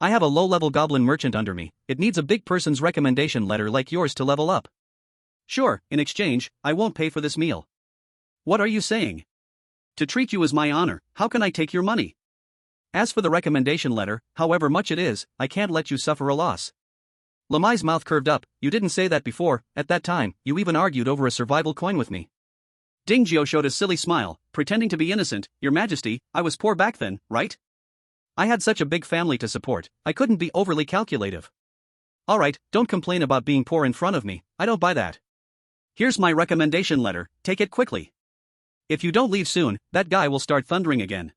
[SPEAKER 1] I have a low-level goblin merchant under me, it needs a big person's recommendation letter like yours to level up.
[SPEAKER 2] Sure, in exchange, I won't pay for this meal. What are you saying? To treat you as my honor, how can I take your money?
[SPEAKER 1] As for the recommendation letter, however much it is, I can't let you suffer a loss. Lamai's mouth curved up, you didn't say that before, at that time, you even argued over a survival coin with me.
[SPEAKER 2] Ding Jiu showed a silly smile, pretending to be innocent, Your Majesty, I was poor back then, right?
[SPEAKER 1] I had such a big family to support, I couldn't be overly calculative. Alright, don't complain about being poor in front of me, I don't buy that.
[SPEAKER 2] Here's my recommendation letter, take it quickly. If you don't leave soon, that guy will start thundering again.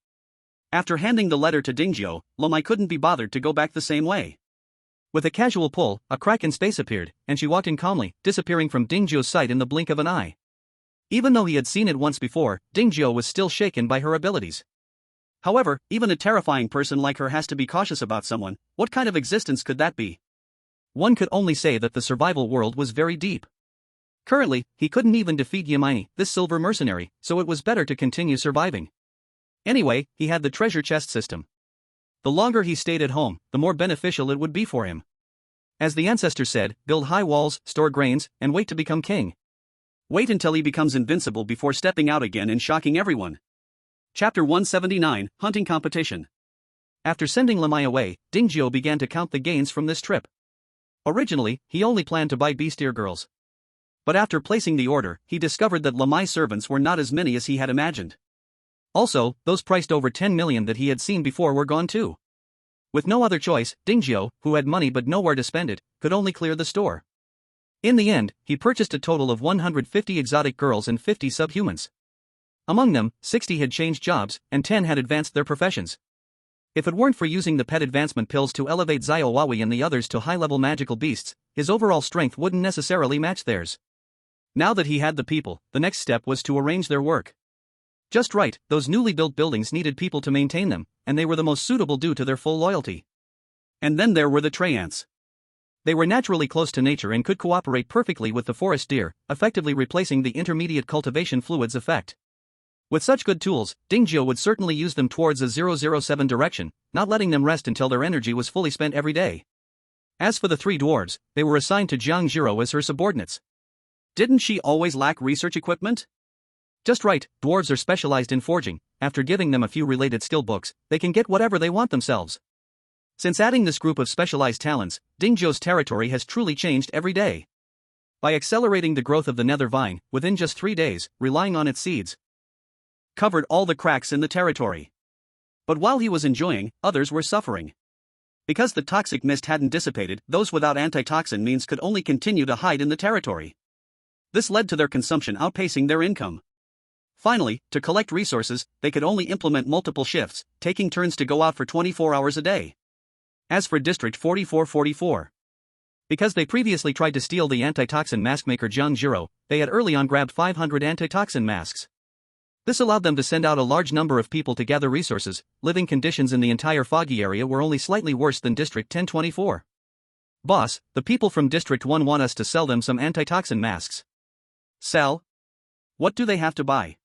[SPEAKER 2] After handing the letter to Ding Jiu, Lamai couldn't be bothered to go back the same way.
[SPEAKER 1] With a casual pull, a crack in space appeared, and she walked in calmly, disappearing from Ding Jiu's sight in the blink of an eye. Even though he had seen it once before, Ding Jiu was still shaken by her abilities.
[SPEAKER 2] However, even a terrifying person like her has to be cautious about someone. What kind of existence could that be?
[SPEAKER 1] One could only say that the survival world was very deep. Currently, he couldn't even defeat Yamini, this silver mercenary, so it was better to continue surviving. Anyway, he had the treasure chest system. The longer he stayed at home, the more beneficial it would be for him. As the ancestors said, build high walls, store grains, and wait to become king.
[SPEAKER 2] Wait until he becomes invincible before stepping out again and shocking everyone. Chapter 179, Hunting Competition.
[SPEAKER 1] After sending Lamai away, Ding Jiu began to count the gains from this trip. Originally, he only planned to buy beastier girls. But after placing the order, he discovered that Lamai's servants were not as many as he had imagined. Also, those priced over 10 million that he had seen before were gone too. With no other choice, Ding Jiu, who had money but nowhere to spend it, could only clear the store. In the end, he purchased a total of 150 exotic girls and 50 subhumans. Among them, 60 had changed jobs, and 10 had advanced their professions. If it weren't for using the pet advancement pills to elevate Ziowawi and the others to high-level magical beasts, his overall strength wouldn't necessarily match theirs. Now that he had the people, the next step was to arrange their work. Just right, those newly built buildings needed people to maintain them, and they were the most suitable due to their full loyalty.
[SPEAKER 2] And then there were the Traiants.
[SPEAKER 1] They were naturally close to nature and could cooperate perfectly with the forest deer, effectively replacing the intermediate cultivation fluids effect. With such good tools, Ding Jiu would certainly use them towards a 007 direction, not letting them rest until their energy was fully spent every day. As for the three dwarves, they were assigned to Jiang Jiro as her subordinates.
[SPEAKER 2] Didn't she always lack research equipment?
[SPEAKER 1] Just right, dwarves are specialized in forging. After giving them a few related skill books, they can get whatever they want themselves. Since adding this group of specialized talents, Ding Jiu's territory has truly changed every day. By accelerating the growth of the nether vine, within just 3 days, relying on its seeds,
[SPEAKER 2] covered all the cracks in the territory. But while he was enjoying, others were suffering. Because the toxic mist hadn't dissipated, those without antitoxin means could only continue to hide in the territory. This led to their consumption outpacing their income. Finally, to collect resources, they could only implement multiple shifts, taking turns to go out for 24 hours a day. As for District 4444, because they previously tried to steal the antitoxin mask maker Jiang Zhiro, they had early on grabbed 500 antitoxin masks. This allowed them to send out a large number of people to gather resources. Living conditions in the entire foggy area were only slightly worse than District 1024. Boss, the people from District 1 want us to sell them some antitoxin masks. Sell? What do they have to buy?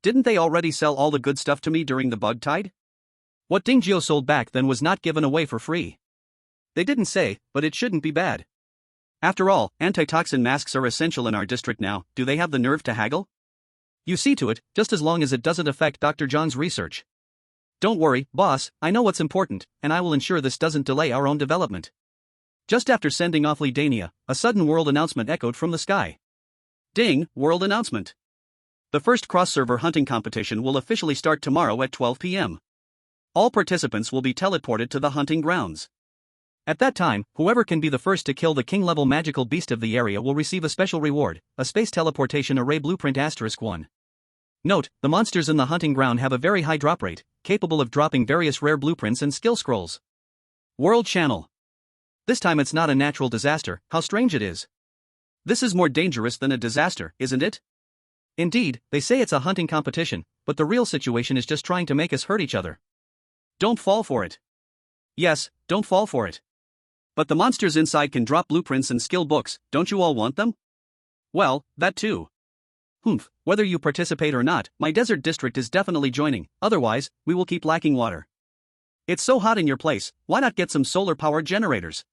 [SPEAKER 2] Didn't they already sell all the good stuff to me during the bug tide?
[SPEAKER 1] What Dingjio sold back then was not given away for free.
[SPEAKER 2] They didn't say, but it shouldn't be bad. After all, antitoxin masks are essential in our district now. Do they have the nerve to haggle?
[SPEAKER 1] You see to it, just as long as it doesn't affect Dr. John's research.
[SPEAKER 2] Don't worry, boss, I know what's important, and I will ensure this doesn't delay our own development.
[SPEAKER 1] Just after sending off Li Dania, a sudden world announcement echoed from the sky.
[SPEAKER 2] Ding, world announcement. The first cross-server hunting competition will officially start tomorrow at 12 p.m. All participants will be teleported to the hunting grounds.
[SPEAKER 1] At that time, whoever can be the first to kill the king-level magical beast of the area will receive a special reward, a space teleportation array blueprint *1. Note, the monsters in the hunting ground have a very high drop rate, capable of dropping various rare blueprints and skill scrolls.
[SPEAKER 2] World Channel.
[SPEAKER 1] This time it's not a natural disaster. How strange it is.
[SPEAKER 2] This is more dangerous than a disaster, isn't it?
[SPEAKER 1] Indeed, they say it's a hunting competition, but the real situation is just trying to make us hurt each other.
[SPEAKER 2] Don't fall for it.
[SPEAKER 1] Yes, don't fall for it.
[SPEAKER 2] But the monsters inside can drop blueprints and skill books, don't you all want them?
[SPEAKER 1] Well, that too.
[SPEAKER 2] Humph, whether you participate or not, my desert district is definitely joining, otherwise, we will keep lacking water. It's so hot in your place, why not get some solar-powered generators?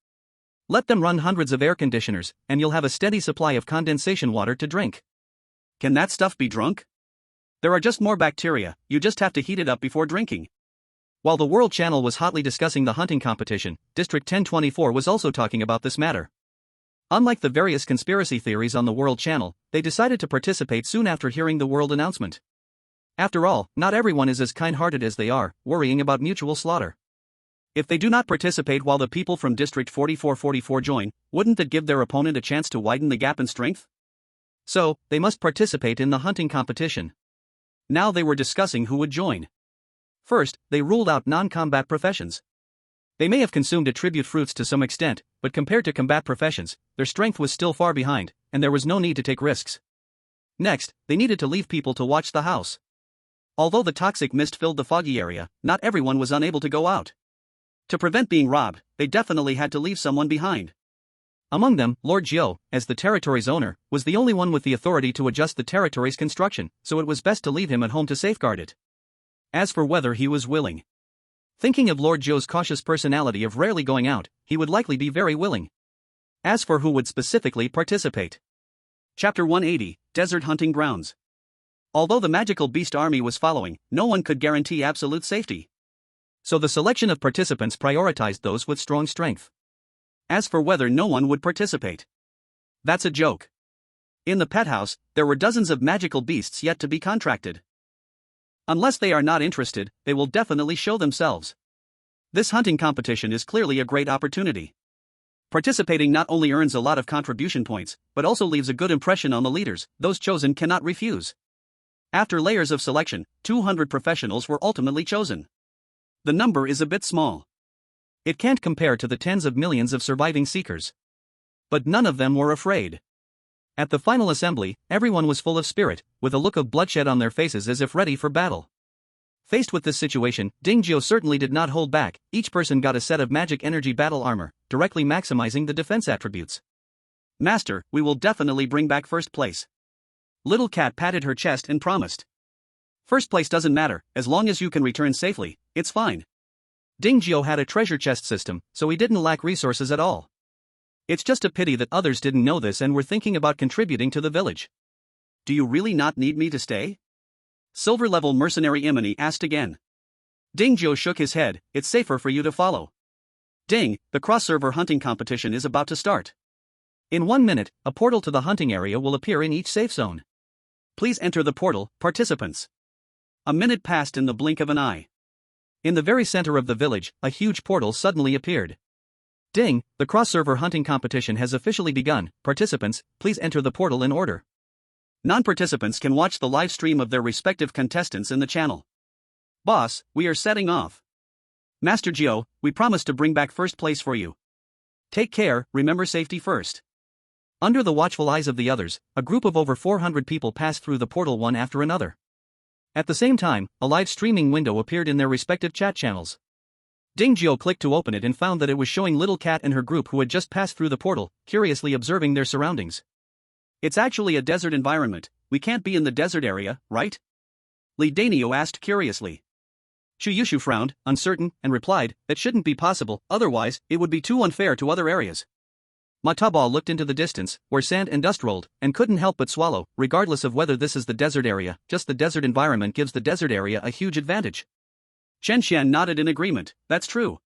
[SPEAKER 1] Let them run hundreds of air conditioners, and you'll have a steady supply of condensation water to drink.
[SPEAKER 2] Can that stuff be drunk? There are just more bacteria, you just have to heat it up before drinking.
[SPEAKER 1] While the World Channel was hotly discussing the hunting competition, District 1024 was also talking about this matter. Unlike the various conspiracy theories on the World Channel, they decided to participate soon after hearing the world announcement. After all, not everyone is as kind-hearted as they are, worrying about mutual slaughter.
[SPEAKER 2] If they do not participate while the people from District 4444 join, wouldn't that give their opponent a chance to widen the gap in strength?
[SPEAKER 1] So, they must participate in the hunting competition.
[SPEAKER 2] Now they were discussing who would join.
[SPEAKER 1] First, they ruled out non-combat professions. They may have consumed attribute fruits to some extent, but compared to combat professions, their strength was still far behind, and there was no need to take risks. Next, they needed to leave people to watch the house. Although the toxic mist filled the foggy area, not everyone was unable to go out. To prevent being robbed, they definitely had to leave someone behind. Among them, Lord Jiao, as the territory's owner, was the only one with the authority to adjust the territory's construction, so it was best to leave him at home to safeguard it. As for whether he was willing. Thinking of Lord Jiao's cautious personality of rarely going out, he would likely be very willing. As for who would specifically participate.
[SPEAKER 2] Chapter 180, Desert Hunting Grounds. Although the magical beast army was following, no one could guarantee absolute safety.
[SPEAKER 1] So the selection of participants prioritized those with strong strength.
[SPEAKER 2] As for whether no one would participate. That's a joke. In the pet house, there were dozens of magical beasts yet to be contracted. Unless they are not interested, they will definitely show themselves. This hunting competition is clearly a great opportunity. Participating not only earns a lot of contribution points, but also leaves a good impression on the leaders. Those chosen cannot refuse. After layers of selection, 200 professionals were ultimately chosen. The number is a bit small.
[SPEAKER 1] It can't compare to the tens of millions of surviving seekers. But none of them were afraid. At the final assembly, everyone was full of spirit, with a look of bloodshed on their faces as if ready for battle. Faced with this situation, Dingjio certainly did not hold back. Each person got a set of magic energy battle armor, directly maximizing the defense attributes.
[SPEAKER 2] Master, we will definitely bring back first place. Little Cat patted her chest and promised. First place doesn't matter, as long as you can return safely, it's fine.
[SPEAKER 1] Dingjio had a treasure chest system, so he didn't lack resources at all. It's just a pity that others didn't know this and were thinking about contributing to the village.
[SPEAKER 2] Do you really not need me to stay? Silver-level mercenary Imani asked again. Dingjio shook his head, it's safer for you to follow. Ding, the cross-server hunting competition is about to start.
[SPEAKER 1] In 1 minute, a portal to the hunting area will appear in each safe zone.
[SPEAKER 2] Please enter the portal, participants. A minute passed in the blink of an eye.
[SPEAKER 1] In the very center of the village, a huge portal suddenly appeared. Ding, the cross-server hunting competition has officially begun. Participants, please enter the portal in order.
[SPEAKER 2] Non-participants can watch the live stream of their respective contestants in the channel. Boss, we are setting off. Master Geo, we promise to bring back first place for you.
[SPEAKER 1] Take care, remember safety first. Under the watchful eyes of the others, a group of over 400 people passed through the portal one after another. At the same time, a live streaming window appeared in their respective chat channels. Ding Geo clicked to open it and found that it was showing Little Cat and her group who had just passed through the portal, curiously observing their surroundings.
[SPEAKER 2] It's actually a desert environment, we can't be in the desert area, right? Li Danio asked curiously.
[SPEAKER 1] Shu Yushu frowned, uncertain, and replied, that shouldn't be possible, otherwise, it would be too unfair to other areas. Ma Taba looked into the distance, where sand and dust rolled, and couldn't help but swallow. Regardless of whether this is the desert area, just the desert environment gives the desert area a huge advantage.
[SPEAKER 2] Chen Xian nodded in agreement, that's true.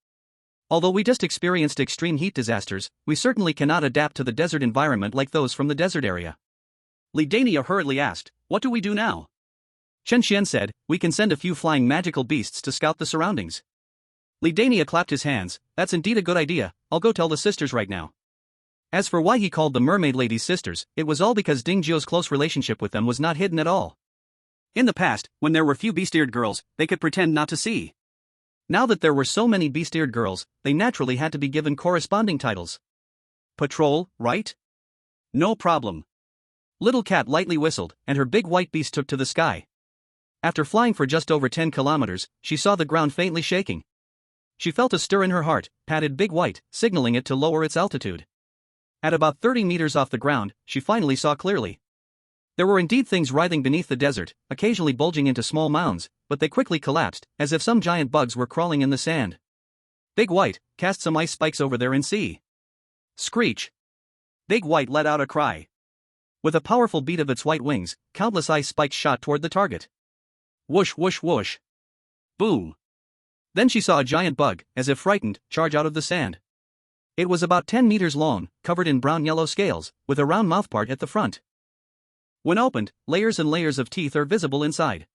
[SPEAKER 1] Although we just experienced extreme heat disasters, we certainly cannot adapt to the desert environment like those from the desert area.
[SPEAKER 2] Li Dania hurriedly asked, what do we do now?
[SPEAKER 1] Chen Xian said, we can send a few flying magical beasts to scout the surroundings. Li Dania clapped his hands, that's indeed a good idea, I'll go tell the sisters right now. As for why he called the mermaid ladies sisters, it was all because Ding Zhou's close relationship with them was not hidden at all.
[SPEAKER 2] In the past, when there were few beast-eared girls, they could pretend not to see.
[SPEAKER 1] Now that there were so many beast-eared girls, they naturally had to be given corresponding titles.
[SPEAKER 2] Patrol, right? No problem.
[SPEAKER 1] Little Cat lightly whistled, and her big white beast took to the sky. After flying for just over 10 kilometers, she saw the ground faintly shaking. She felt a stir in her heart, patted Big White, signaling it to lower its altitude. At about 30 meters off the ground, she finally saw clearly. There were indeed things writhing beneath the desert, occasionally bulging into small mounds, but they quickly collapsed, as if some giant bugs were crawling in the sand. Big White, cast some ice spikes over there and see. Screech!
[SPEAKER 2] Big White let out a cry.
[SPEAKER 1] With a powerful beat of its white wings, countless ice spikes shot toward the target. Whoosh whoosh whoosh.
[SPEAKER 2] Boom.
[SPEAKER 1] Then she saw a giant bug, as if frightened, charge out of the sand. It was about 10 meters long, covered in brown-yellow scales, with a round mouthpart at the front. When opened, layers and layers of teeth are visible inside.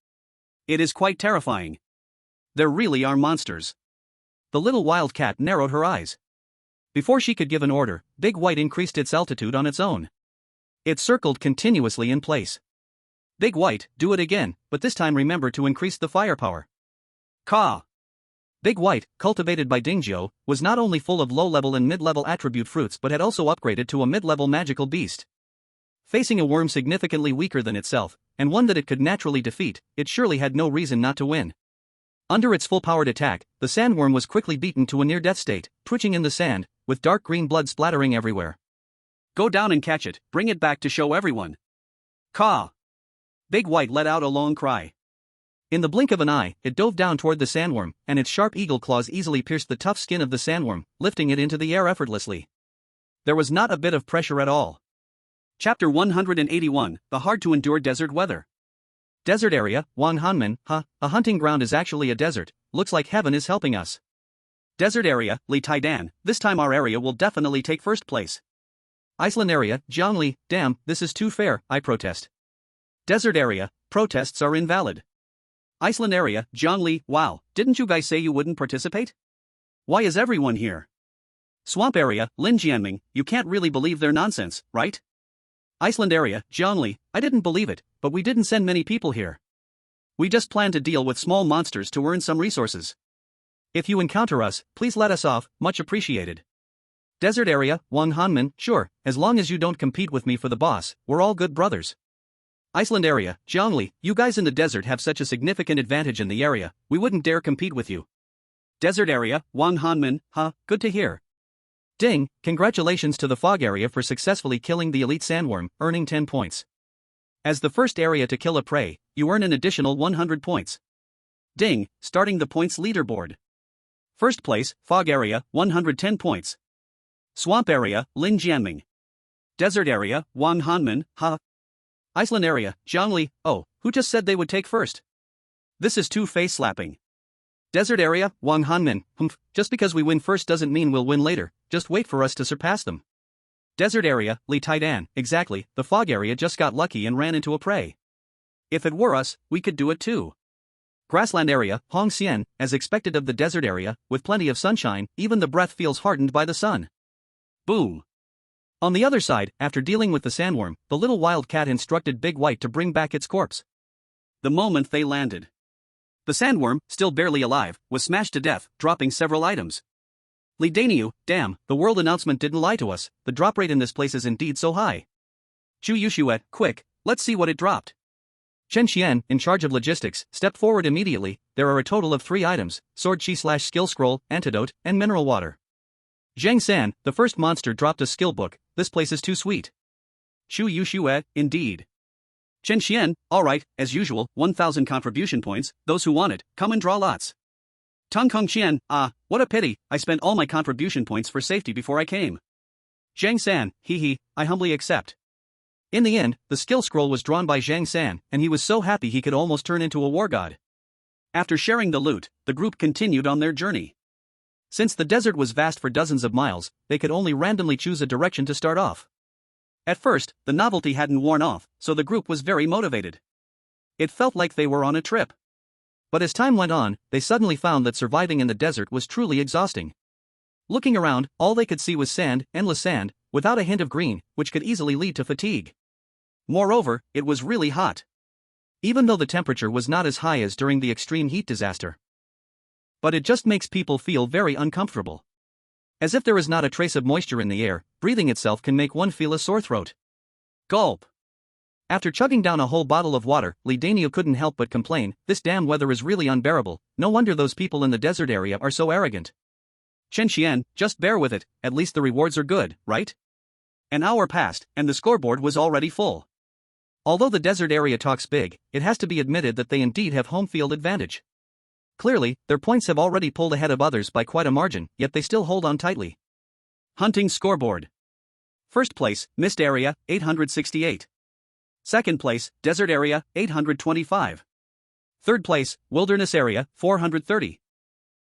[SPEAKER 2] It is quite terrifying. There really are monsters.
[SPEAKER 1] The little wild cat narrowed her eyes. Before she could give an order, Big White increased its altitude on its own. It circled continuously in place. Big White, do it again, but this time remember to increase the firepower.
[SPEAKER 2] Caw!
[SPEAKER 1] Big White, cultivated by Ding Zhou, was not only full of low-level and mid-level attribute fruits but had also upgraded to a mid-level magical beast. Facing a worm significantly weaker than itself, and one that it could naturally defeat, it surely had no reason not to win. Under its full-powered attack, the sandworm was quickly beaten to a near-death state, twitching in the sand, with dark green blood splattering everywhere.
[SPEAKER 2] Go down and catch it, bring it back to show everyone. Caw! Big White let out a long cry.
[SPEAKER 1] In the blink of an eye, it dove down toward the sandworm, and its sharp eagle claws easily pierced the tough skin of the sandworm, lifting it into the air effortlessly. There was not a bit of pressure at all.
[SPEAKER 2] Chapter 181, The Hard-to-Endure Desert Weather.
[SPEAKER 1] Desert area, Wang Hanmen, a hunting ground is actually a desert, looks like heaven is helping us.
[SPEAKER 2] Desert area, Li Taidan, this time our area will definitely take first place.
[SPEAKER 1] Iceland area, Jiangli, damn, this is too fair, I protest. Desert area, protests are invalid.
[SPEAKER 2] Iceland area, Jiangli, wow, didn't you guys say you wouldn't participate? Why is everyone here? Swamp area, Linjianming, you can't really believe their nonsense, right?
[SPEAKER 1] Iceland area, Jiangli, I didn't believe it, but we didn't send many people here. We just planned to deal with small monsters to earn some resources. If you encounter us, please let us off, much appreciated. Desert area, Wang Hanmen, sure, as long as you don't compete with me for the boss, we're all good brothers. Iceland area, Jiangli, you guys in the desert have such a significant advantage in the area, we wouldn't dare compete with you.
[SPEAKER 2] Desert area, Wang Hanmen,
[SPEAKER 1] good to hear. Ding, congratulations to the fog area for successfully killing the elite sandworm, earning 10 points. As the first area to kill a prey, you earn an additional 100 points.
[SPEAKER 2] Ding, starting the points leaderboard. First place, fog area, 110 points. Swamp area, Lin Jianming. Desert area, Wang Hanmen,
[SPEAKER 1] Iceland area, Jiangli, oh, who just said they would take first?
[SPEAKER 2] This is too face-slapping.
[SPEAKER 1] Desert area, Wang Hanmen, just because we win first doesn't mean we'll win later, just wait for us to surpass them.
[SPEAKER 2] Desert area, Li Taidan, exactly, the fog area just got lucky and ran into a prey. If it were us, we could do it too. Grassland area, Hong Xian, as expected of the desert area, with plenty of sunshine, even the breath feels hardened by the sun. Boom. On the other side, after dealing with the sandworm, the little wild cat instructed Big White to bring back its corpse. The moment they landed, the sandworm, still barely alive, was smashed to death, dropping several items. Li Daniu, damn, the world announcement didn't lie to us, the drop rate in this place is indeed so high. Chu Yushue, quick, let's see what it dropped. Chen Xian, in charge of logistics, stepped forward immediately. There are a total of 3 items: sword chi/skill scroll, antidote, and mineral water. Zhang San, the first monster, dropped a skill book. This place is too sweet. Chu Yushue, indeed. Chen Xian, alright, as usual, 1,000 contribution points, those who want it, come and draw lots. Tong Kong Qian, what a pity, I spent all my contribution points for safety before I came. Zhang San, hee, I humbly accept. In the end, the skill scroll was drawn by Zhang San, and he was so happy he could almost turn into a war god. After sharing the loot, the group continued on their journey. Since the desert was vast for dozens of miles, they could only randomly choose a direction to start off. At first, the novelty hadn't worn off, so the group was very motivated. It felt like they were on a trip. But as time went on, they suddenly found that surviving in the desert was truly exhausting. Looking around, all they could see was sand, endless sand, without a hint of green, which could easily lead to fatigue. Moreover, it was really hot. Even though the temperature was not as high as during the extreme heat disaster. But it just makes people feel very uncomfortable. As if there is not a trace of moisture in the air, breathing itself can make one feel a sore throat. Gulp. After chugging down a whole bottle of water, Li Daniu couldn't help but complain, this damn weather is really unbearable, no wonder those people in the desert area are so arrogant. Chen Xian, just bear with it, at least the rewards are good, right? An hour passed, and the scoreboard was already full. Although the desert area talks big, it has to be admitted that they indeed have home field advantage. Clearly, their points have already pulled ahead of others by quite a margin, yet they still hold on tightly. Hunting scoreboard. First place, Mist Area, 868. Second place, Desert Area, 825. Third place, Wilderness Area, 430.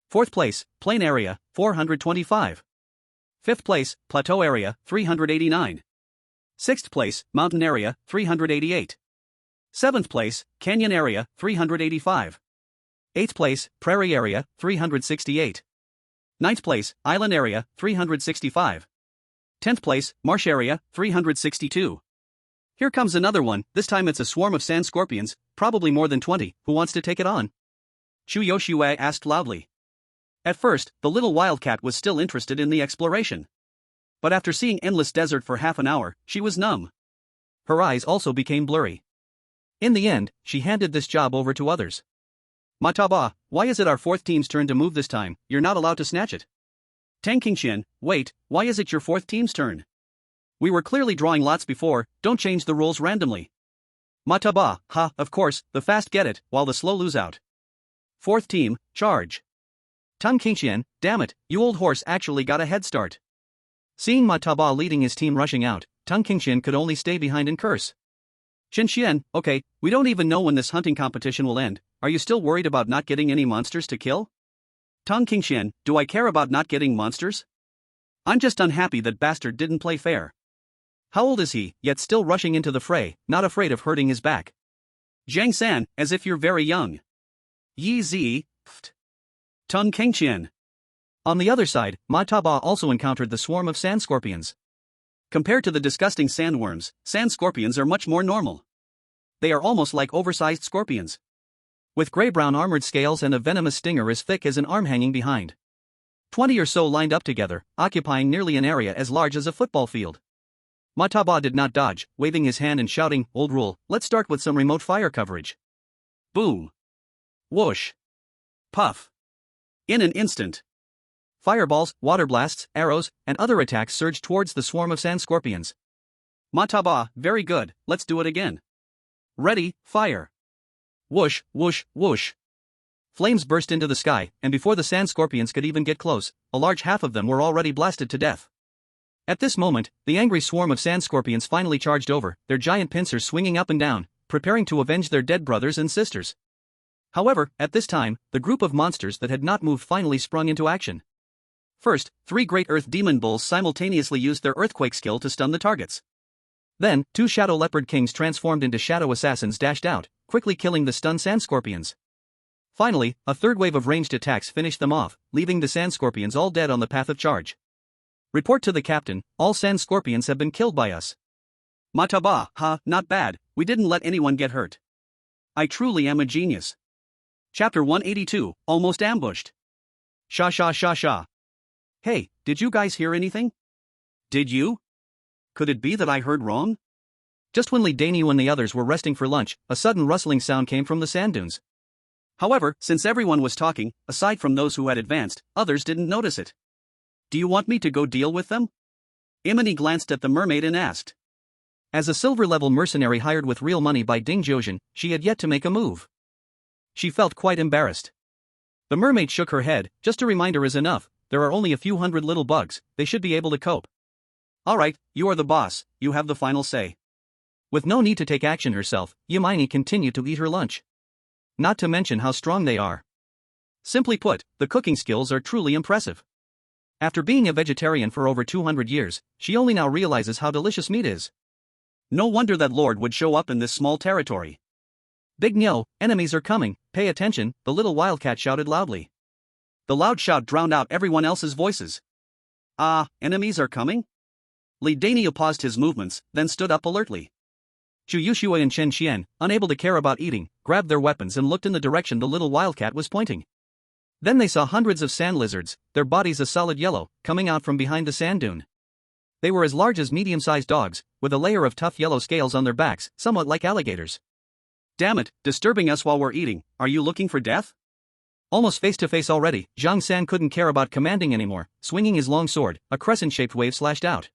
[SPEAKER 2] Fourth place, Plain Area, 425. Fifth place, Plateau Area, 389. Sixth place, Mountain Area, 388. Seventh place, Canyon Area, 385. Eighth place, Prairie Area, 368. Ninth place, Island Area, 365. 10th place, Marsh Area, 362. Here comes another one, this time it's a swarm of sand scorpions, probably more than 20, who wants to take it on? Chu Yoshue asked loudly. At first, the little wildcat was still interested in the exploration. But after seeing endless desert for half an hour, she was numb. Her eyes also became blurry. In the end, she handed this job over to others. Mataba, why is it our fourth team's turn to move this time? You're not allowed to snatch it. Tang Qingxian, wait, why is it your fourth team's turn? We were clearly drawing lots before, don't change the rules randomly. Mataba, of course, the fast get it, while the slow lose out. Fourth team, charge. Tang Qingxian, damn it, you old horse actually got a head start. Seeing Mataba leading his team rushing out, Tang Qingxian could only stay behind and curse. Xian, okay, we don't even know when this hunting competition will end, are you still worried about not getting any monsters to kill? Tang Qingxian, do I care about not getting monsters? I'm just unhappy that bastard didn't play fair. How old is he, yet still rushing into the fray, not afraid of hurting his back? Zhang San, as if you're very young. Yi Zi, pft. Tang Qingxian. On the other side, Mataba also encountered the swarm of sand scorpions. Compared to the disgusting sandworms, sand scorpions are much more normal. They are almost like oversized scorpions. With gray-brown armored scales and a venomous stinger as thick as an arm hanging behind. 20 or so lined up together, occupying nearly an area as large as a football field. Mataba did not dodge, waving his hand and shouting, old rule, let's start with some remote fire coverage. Boom. Whoosh. Puff. In an instant. Fireballs, water blasts, arrows, and other attacks surged towards the swarm of sand scorpions. Mataba, very good, let's do it again. Ready, fire. Whoosh, whoosh, whoosh. Flames burst into the sky, and before the sand scorpions could even get close, a large half of them were already blasted to death. At this moment, the angry swarm of sand scorpions finally charged over, their giant pincers swinging up and down, preparing to avenge their dead brothers and sisters. However, at this time, the group of monsters that had not moved finally sprung into action. First, 3 great earth demon bulls simultaneously used their earthquake skill to stun the targets. Then, 2 shadow leopard kings transformed into shadow assassins dashed out, quickly killing the stunned sand scorpions. Finally, a third wave of ranged attacks finished them off, leaving the sand scorpions all dead on the path of charge. Report to the captain, all sand scorpions have been killed by us. Mataba, not bad, we didn't let anyone get hurt. I truly am a genius. Chapter 182, Almost Ambushed. Sha. Hey, did you guys hear anything? Did you? Could it be that I heard wrong?
[SPEAKER 1] Just when Li Daniu and the others were resting for lunch, a sudden rustling sound came from the sand dunes.
[SPEAKER 2] However, since everyone was talking, aside from those who had advanced, others didn't notice it. Do you want me to go deal with them? Imani glanced at the mermaid and asked.
[SPEAKER 1] As a silver-level mercenary hired with real money by Ding Jiuzhen, she had yet to make a move. She felt quite embarrassed. The mermaid shook her head. Just a reminder is enough, there are only a few hundred little bugs, they should be able to cope.
[SPEAKER 2] Alright, you are the boss, you have the final say.
[SPEAKER 1] With no need to take action herself, Imani continued to eat her lunch. Not to mention how strong they are. Simply put, the cooking skills are truly impressive. After being a vegetarian for over 200 years, she only now realizes how delicious meat is.
[SPEAKER 2] No wonder that Lord would show up in this small territory.
[SPEAKER 1] Big Nyo, enemies are coming, pay attention, the little wildcat shouted loudly.
[SPEAKER 2] The loud shout drowned out everyone else's voices. Enemies are coming? Li Daniu paused his movements, then stood up alertly.
[SPEAKER 1] Chu Yuxue and Chen Xian, unable to care about eating, grabbed their weapons and looked in the direction the little wildcat was pointing. Then they saw hundreds of sand lizards, their bodies a solid yellow, coming out from behind the sand dune. They were as large as medium-sized dogs, with a layer of tough yellow scales on their backs, somewhat like alligators.
[SPEAKER 2] Damn it, disturbing us while we're eating, are you looking for death?
[SPEAKER 1] Almost face-to-face already, Zhang San couldn't care about commanding anymore. Swinging his long sword, a crescent-shaped wave slashed out.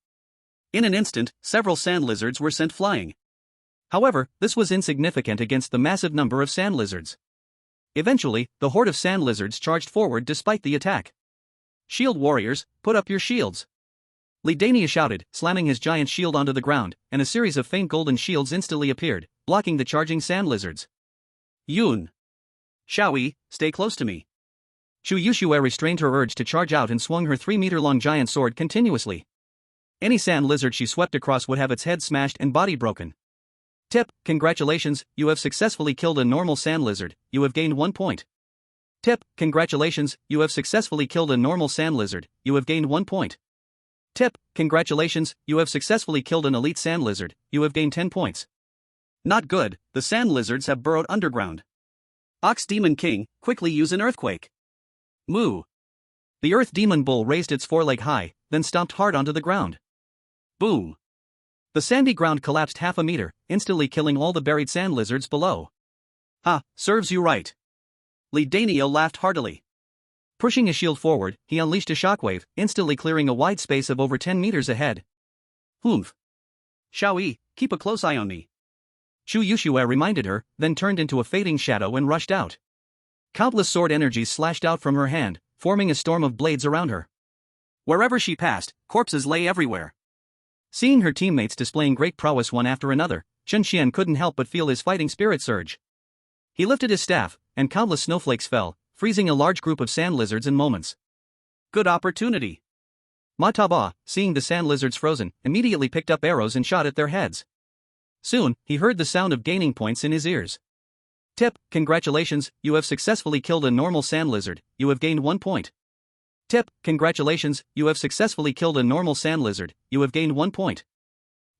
[SPEAKER 2] In an instant, several sand lizards were sent flying.
[SPEAKER 1] However, this was insignificant against the massive number of sand lizards. Eventually, the horde of sand lizards charged forward despite the attack. Shield warriors, put up your shields. Li Daniu shouted, slamming his giant shield onto the ground, and a series of faint golden shields instantly appeared, blocking the charging sand lizards.
[SPEAKER 2] Yun. Xiaoyi, stay close to me.
[SPEAKER 1] Chu Yuxue restrained her urge to charge out and swung her 3-meter-long giant sword continuously. Any sand lizard she swept across would have its head smashed and body broken. Tip, congratulations, you have successfully killed a normal sand lizard, you have gained 1 point. Tip, congratulations, you have successfully killed a normal sand lizard, you have gained 1 point. Tip, congratulations, you have successfully killed an elite sand lizard, you have gained 10 points.
[SPEAKER 2] Not good, the sand lizards have burrowed underground. Ox Demon King, quickly use an earthquake. Moo.
[SPEAKER 1] The Earth Demon Bull raised its foreleg high, then stomped hard onto the ground.
[SPEAKER 2] Boom.
[SPEAKER 1] The sandy ground collapsed half a meter, instantly killing all the buried sand lizards below.
[SPEAKER 2] Serves you right. Li Daniu laughed heartily.
[SPEAKER 1] Pushing his shield forward, he unleashed a shockwave, instantly clearing a wide space of over 10 meters ahead.
[SPEAKER 2] Humph. Xiaoyi, keep a close eye on me.
[SPEAKER 1] Chu Yuxue reminded her, then turned into a fading shadow and rushed out. Countless sword energies slashed out from her hand, forming a storm of blades around her.
[SPEAKER 2] Wherever she passed, corpses lay everywhere.
[SPEAKER 1] Seeing her teammates displaying great prowess one after another, Chen Xian couldn't help but feel his fighting spirit surge. He lifted his staff, and countless snowflakes fell, freezing a large group of sand lizards in moments.
[SPEAKER 2] Good opportunity.
[SPEAKER 1] Ma Taba, seeing the sand lizards frozen, immediately picked up arrows and shot at their heads. Soon, he heard the sound of gaining points in his ears. Tip, congratulations, you have successfully killed a normal sand lizard, you have gained 1 point. Tip, congratulations, you have successfully killed a normal sand lizard, you have gained 1 point.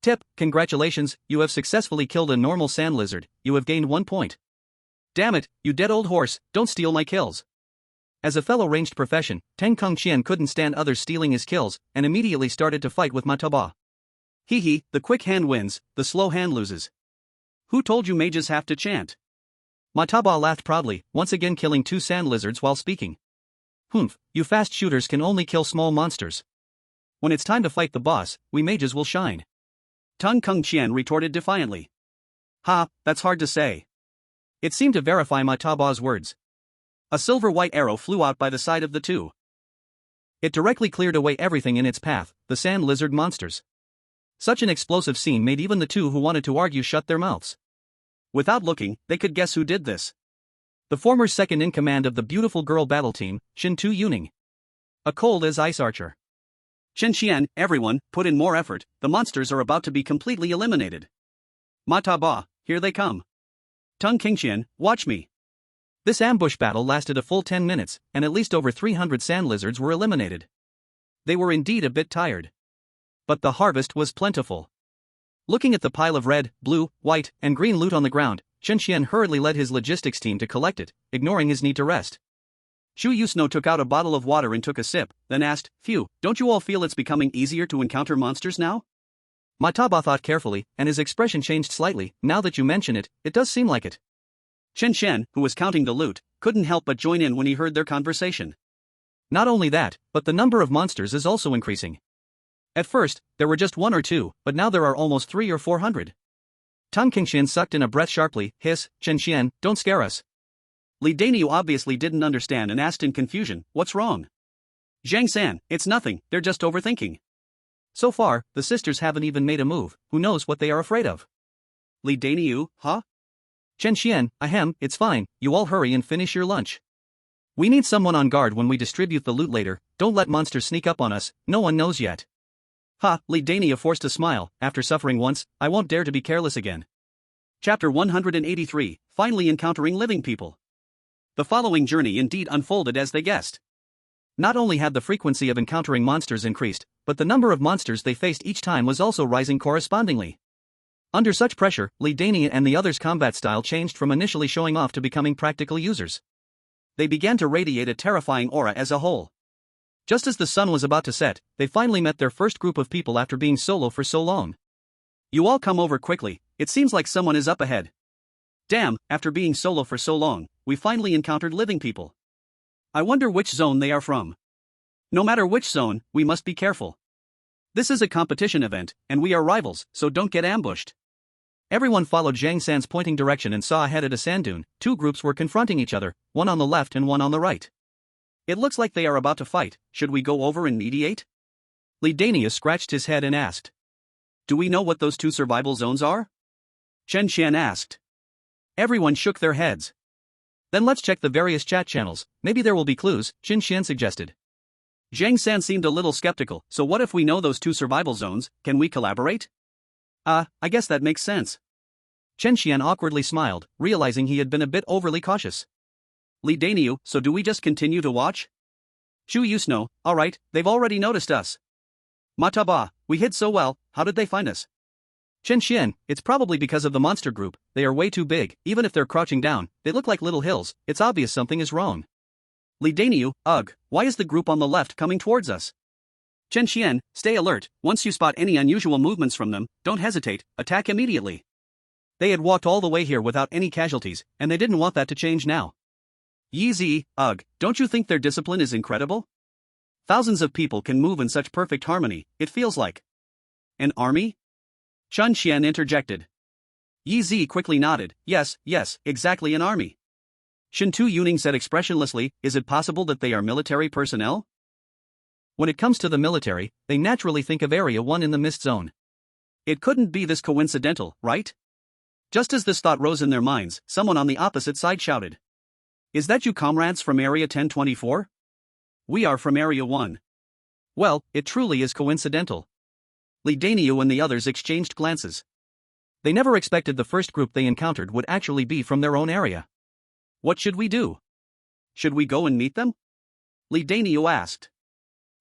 [SPEAKER 1] Tip, congratulations, you have successfully killed a normal sand lizard, you have gained 1 point. Damn it, you dead old horse, don't steal my kills. As a fellow ranged profession, Teng Kongqian couldn't stand others stealing his kills, and immediately started to fight with Mataba.
[SPEAKER 2] Hee, the quick hand wins, the slow hand loses. Who told you mages have to chant?
[SPEAKER 1] Mataba laughed proudly, once again killing 2 sand lizards while speaking. Humph, you fast shooters can only kill small monsters. When it's time to fight the boss, we mages will shine.
[SPEAKER 2] Teng Kongqian retorted defiantly. That's hard to say.
[SPEAKER 1] It seemed to verify Mataba's words.
[SPEAKER 2] A silver-white arrow flew out by the side of the two.
[SPEAKER 1] It directly cleared away everything in its path, the sand lizard monsters. Such an explosive scene made even the two who wanted to argue shut their mouths.
[SPEAKER 2] Without looking, they could guess who did this.
[SPEAKER 1] The former second-in-command of the beautiful girl battle team, Shin Tu Yuning. A cold as ice archer.
[SPEAKER 2] Chen Qian, everyone, put in more effort, the monsters are about to be completely eliminated. Ma Ta Ba, here they come. Tung Qingqian, watch me.
[SPEAKER 1] This ambush battle lasted a full 10 minutes, and at least over 300 sand lizards were eliminated. They were indeed a bit tired. But the harvest was plentiful. Looking at the pile of red, blue, white, and green loot on the ground, Chen Qian hurriedly led his logistics team to collect it, ignoring his need to rest.
[SPEAKER 2] Shu Yusno took out a bottle of water and took a sip, then asked, "Phew, don't you all feel it's becoming easier to encounter monsters now?"
[SPEAKER 1] Ma Ta Ba thought carefully, and his expression changed slightly. Now that you mention it, it does seem like it.
[SPEAKER 2] Chen Shen, who was counting the loot, couldn't help but join in when he heard their conversation.
[SPEAKER 1] Not only that, but the number of monsters is also increasing. At first, there were just 1 or 2, but now there are almost 300 or 400. Tung Qingqian sucked in a breath sharply. Hiss, Chen Qian, don't scare us.
[SPEAKER 2] Li Daniu obviously didn't understand and asked in confusion, "What's wrong?" Zhang San, "It's nothing, they're just overthinking."
[SPEAKER 1] So far, the sisters haven't even made a move. Who knows what they are afraid of?
[SPEAKER 2] Li Daniu, huh?
[SPEAKER 1] Chen Qian, ahem, it's fine, you all hurry and finish your lunch. We need someone on guard when we distribute the loot later. Don't let monsters sneak up on us, no one knows yet.
[SPEAKER 2] Ha, Li Dania forced a smile. After suffering once, I won't dare to be careless again. Chapter 183, Finally Encountering Living People. The following journey indeed unfolded as they guessed.
[SPEAKER 1] Not only had the frequency of encountering monsters increased, but the number of monsters they faced each time was also rising correspondingly. Under such pressure, Li Dania and the others' combat style changed from initially showing off to becoming practical users. They began to radiate a terrifying aura as a whole. Just as the sun was about to set, they finally met their first group of people after being solo for so long.
[SPEAKER 2] You all come over quickly, it seems like someone is up ahead. Damn, after being solo for so long, we finally encountered living people. I wonder which zone they are from. No matter which zone, we must be careful. This is a competition event, and we are rivals, so don't get ambushed.
[SPEAKER 1] Everyone followed Zhang San's pointing direction and saw ahead at a sand dune. 2 groups were confronting each other, one on the left and one on the right.
[SPEAKER 2] It looks like they are about to fight. Should we go over and mediate?
[SPEAKER 1] Li Dania scratched his head and asked.
[SPEAKER 2] Do we know what those 2 survival zones are?
[SPEAKER 1] Chen Qian asked. Everyone shook their heads. Then let's check the various chat channels, maybe there will be clues, Chen Qian suggested.
[SPEAKER 2] Zhang San seemed a little skeptical. So what if we know those 2 survival zones, can we collaborate?
[SPEAKER 1] I guess that makes sense. Chen Qian awkwardly smiled, realizing he had been a bit overly cautious.
[SPEAKER 2] Li Daniu, so do we just continue to watch? Shu Yusno, alright, they've already noticed us. Ma Ta Ba, we hid so well, how did they find us?
[SPEAKER 1] Chen Qian, it's probably because of the monster group, they are way too big, even if they're crouching down, they look like little hills, it's obvious something is wrong.
[SPEAKER 2] Li Daniu, ugh, why is the group on the left coming towards us? Chen Qian, stay alert, once you spot any unusual movements from them, don't hesitate, attack immediately.
[SPEAKER 1] They had walked all the way here without any casualties, and they didn't want that to change now.
[SPEAKER 2] Yi Zi, ugh, don't you think their discipline is incredible? Thousands of people can move in such perfect harmony, it feels like. An army? Chun Qian interjected. Yi Zi quickly nodded, yes, exactly an army. Shin Tu Yuning said expressionlessly, is it possible that they are military personnel?
[SPEAKER 1] When it comes to the military, they naturally think of Area 1 in the Mist Zone.
[SPEAKER 2] It couldn't be this coincidental, right? Just as this thought rose in their minds, someone on the opposite side shouted. Is that you comrades from Area 1024? We are from Area 1.
[SPEAKER 1] Well, it truly is coincidental.
[SPEAKER 2] Li Daniu and the others exchanged glances.
[SPEAKER 1] They never expected the first group they encountered would actually be from their own area.
[SPEAKER 2] What should we do? Should we go and meet them? Li Daniu asked.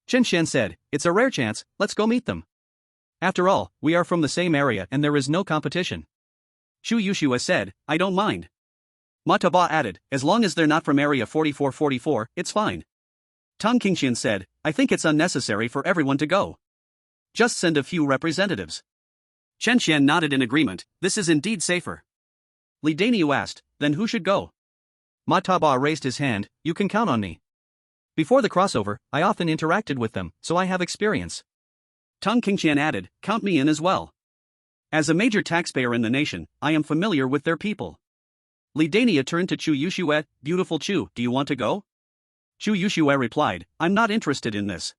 [SPEAKER 1] Chen Qian said, it's a rare chance, let's go meet them. After all, we are from the same area and there is no competition.
[SPEAKER 2] Shu Yushua said, I don't mind. Ma Ta Ba added, as long as they're not from Area 4444, it's fine. Tung Qingqian said, I think it's unnecessary for everyone to go. Just send a few representatives. Chen Qian nodded in agreement, this is indeed safer. Li Daniu asked, then who should go?
[SPEAKER 1] Ma Ta Ba raised his hand, you can count on me. Before the crossover, I often interacted with them, so I have experience.
[SPEAKER 2] Tung Qingqian added, count me in as well. As a major taxpayer in the nation, I am familiar with their people. Li Dania turned to Chu Yushue, beautiful Chu, do you want to go? Chu Yushue replied, I'm not interested in this.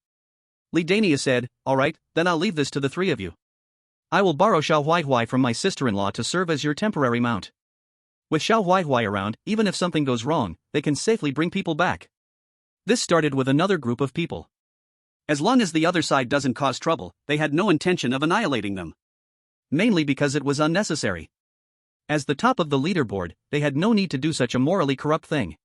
[SPEAKER 1] Li Dania said, alright, then I'll leave this to the 3 of you. I will borrow Xiao Huaihui from my sister-in-law to serve as your temporary mount. With Xiao Huaihui around, even if something goes wrong, they can safely bring people back. This started with another group of people.
[SPEAKER 2] As long as the other side doesn't cause trouble, they had no intention of annihilating them.
[SPEAKER 1] Mainly because it was unnecessary. As the top of the leaderboard, they had no need to do such a morally corrupt thing.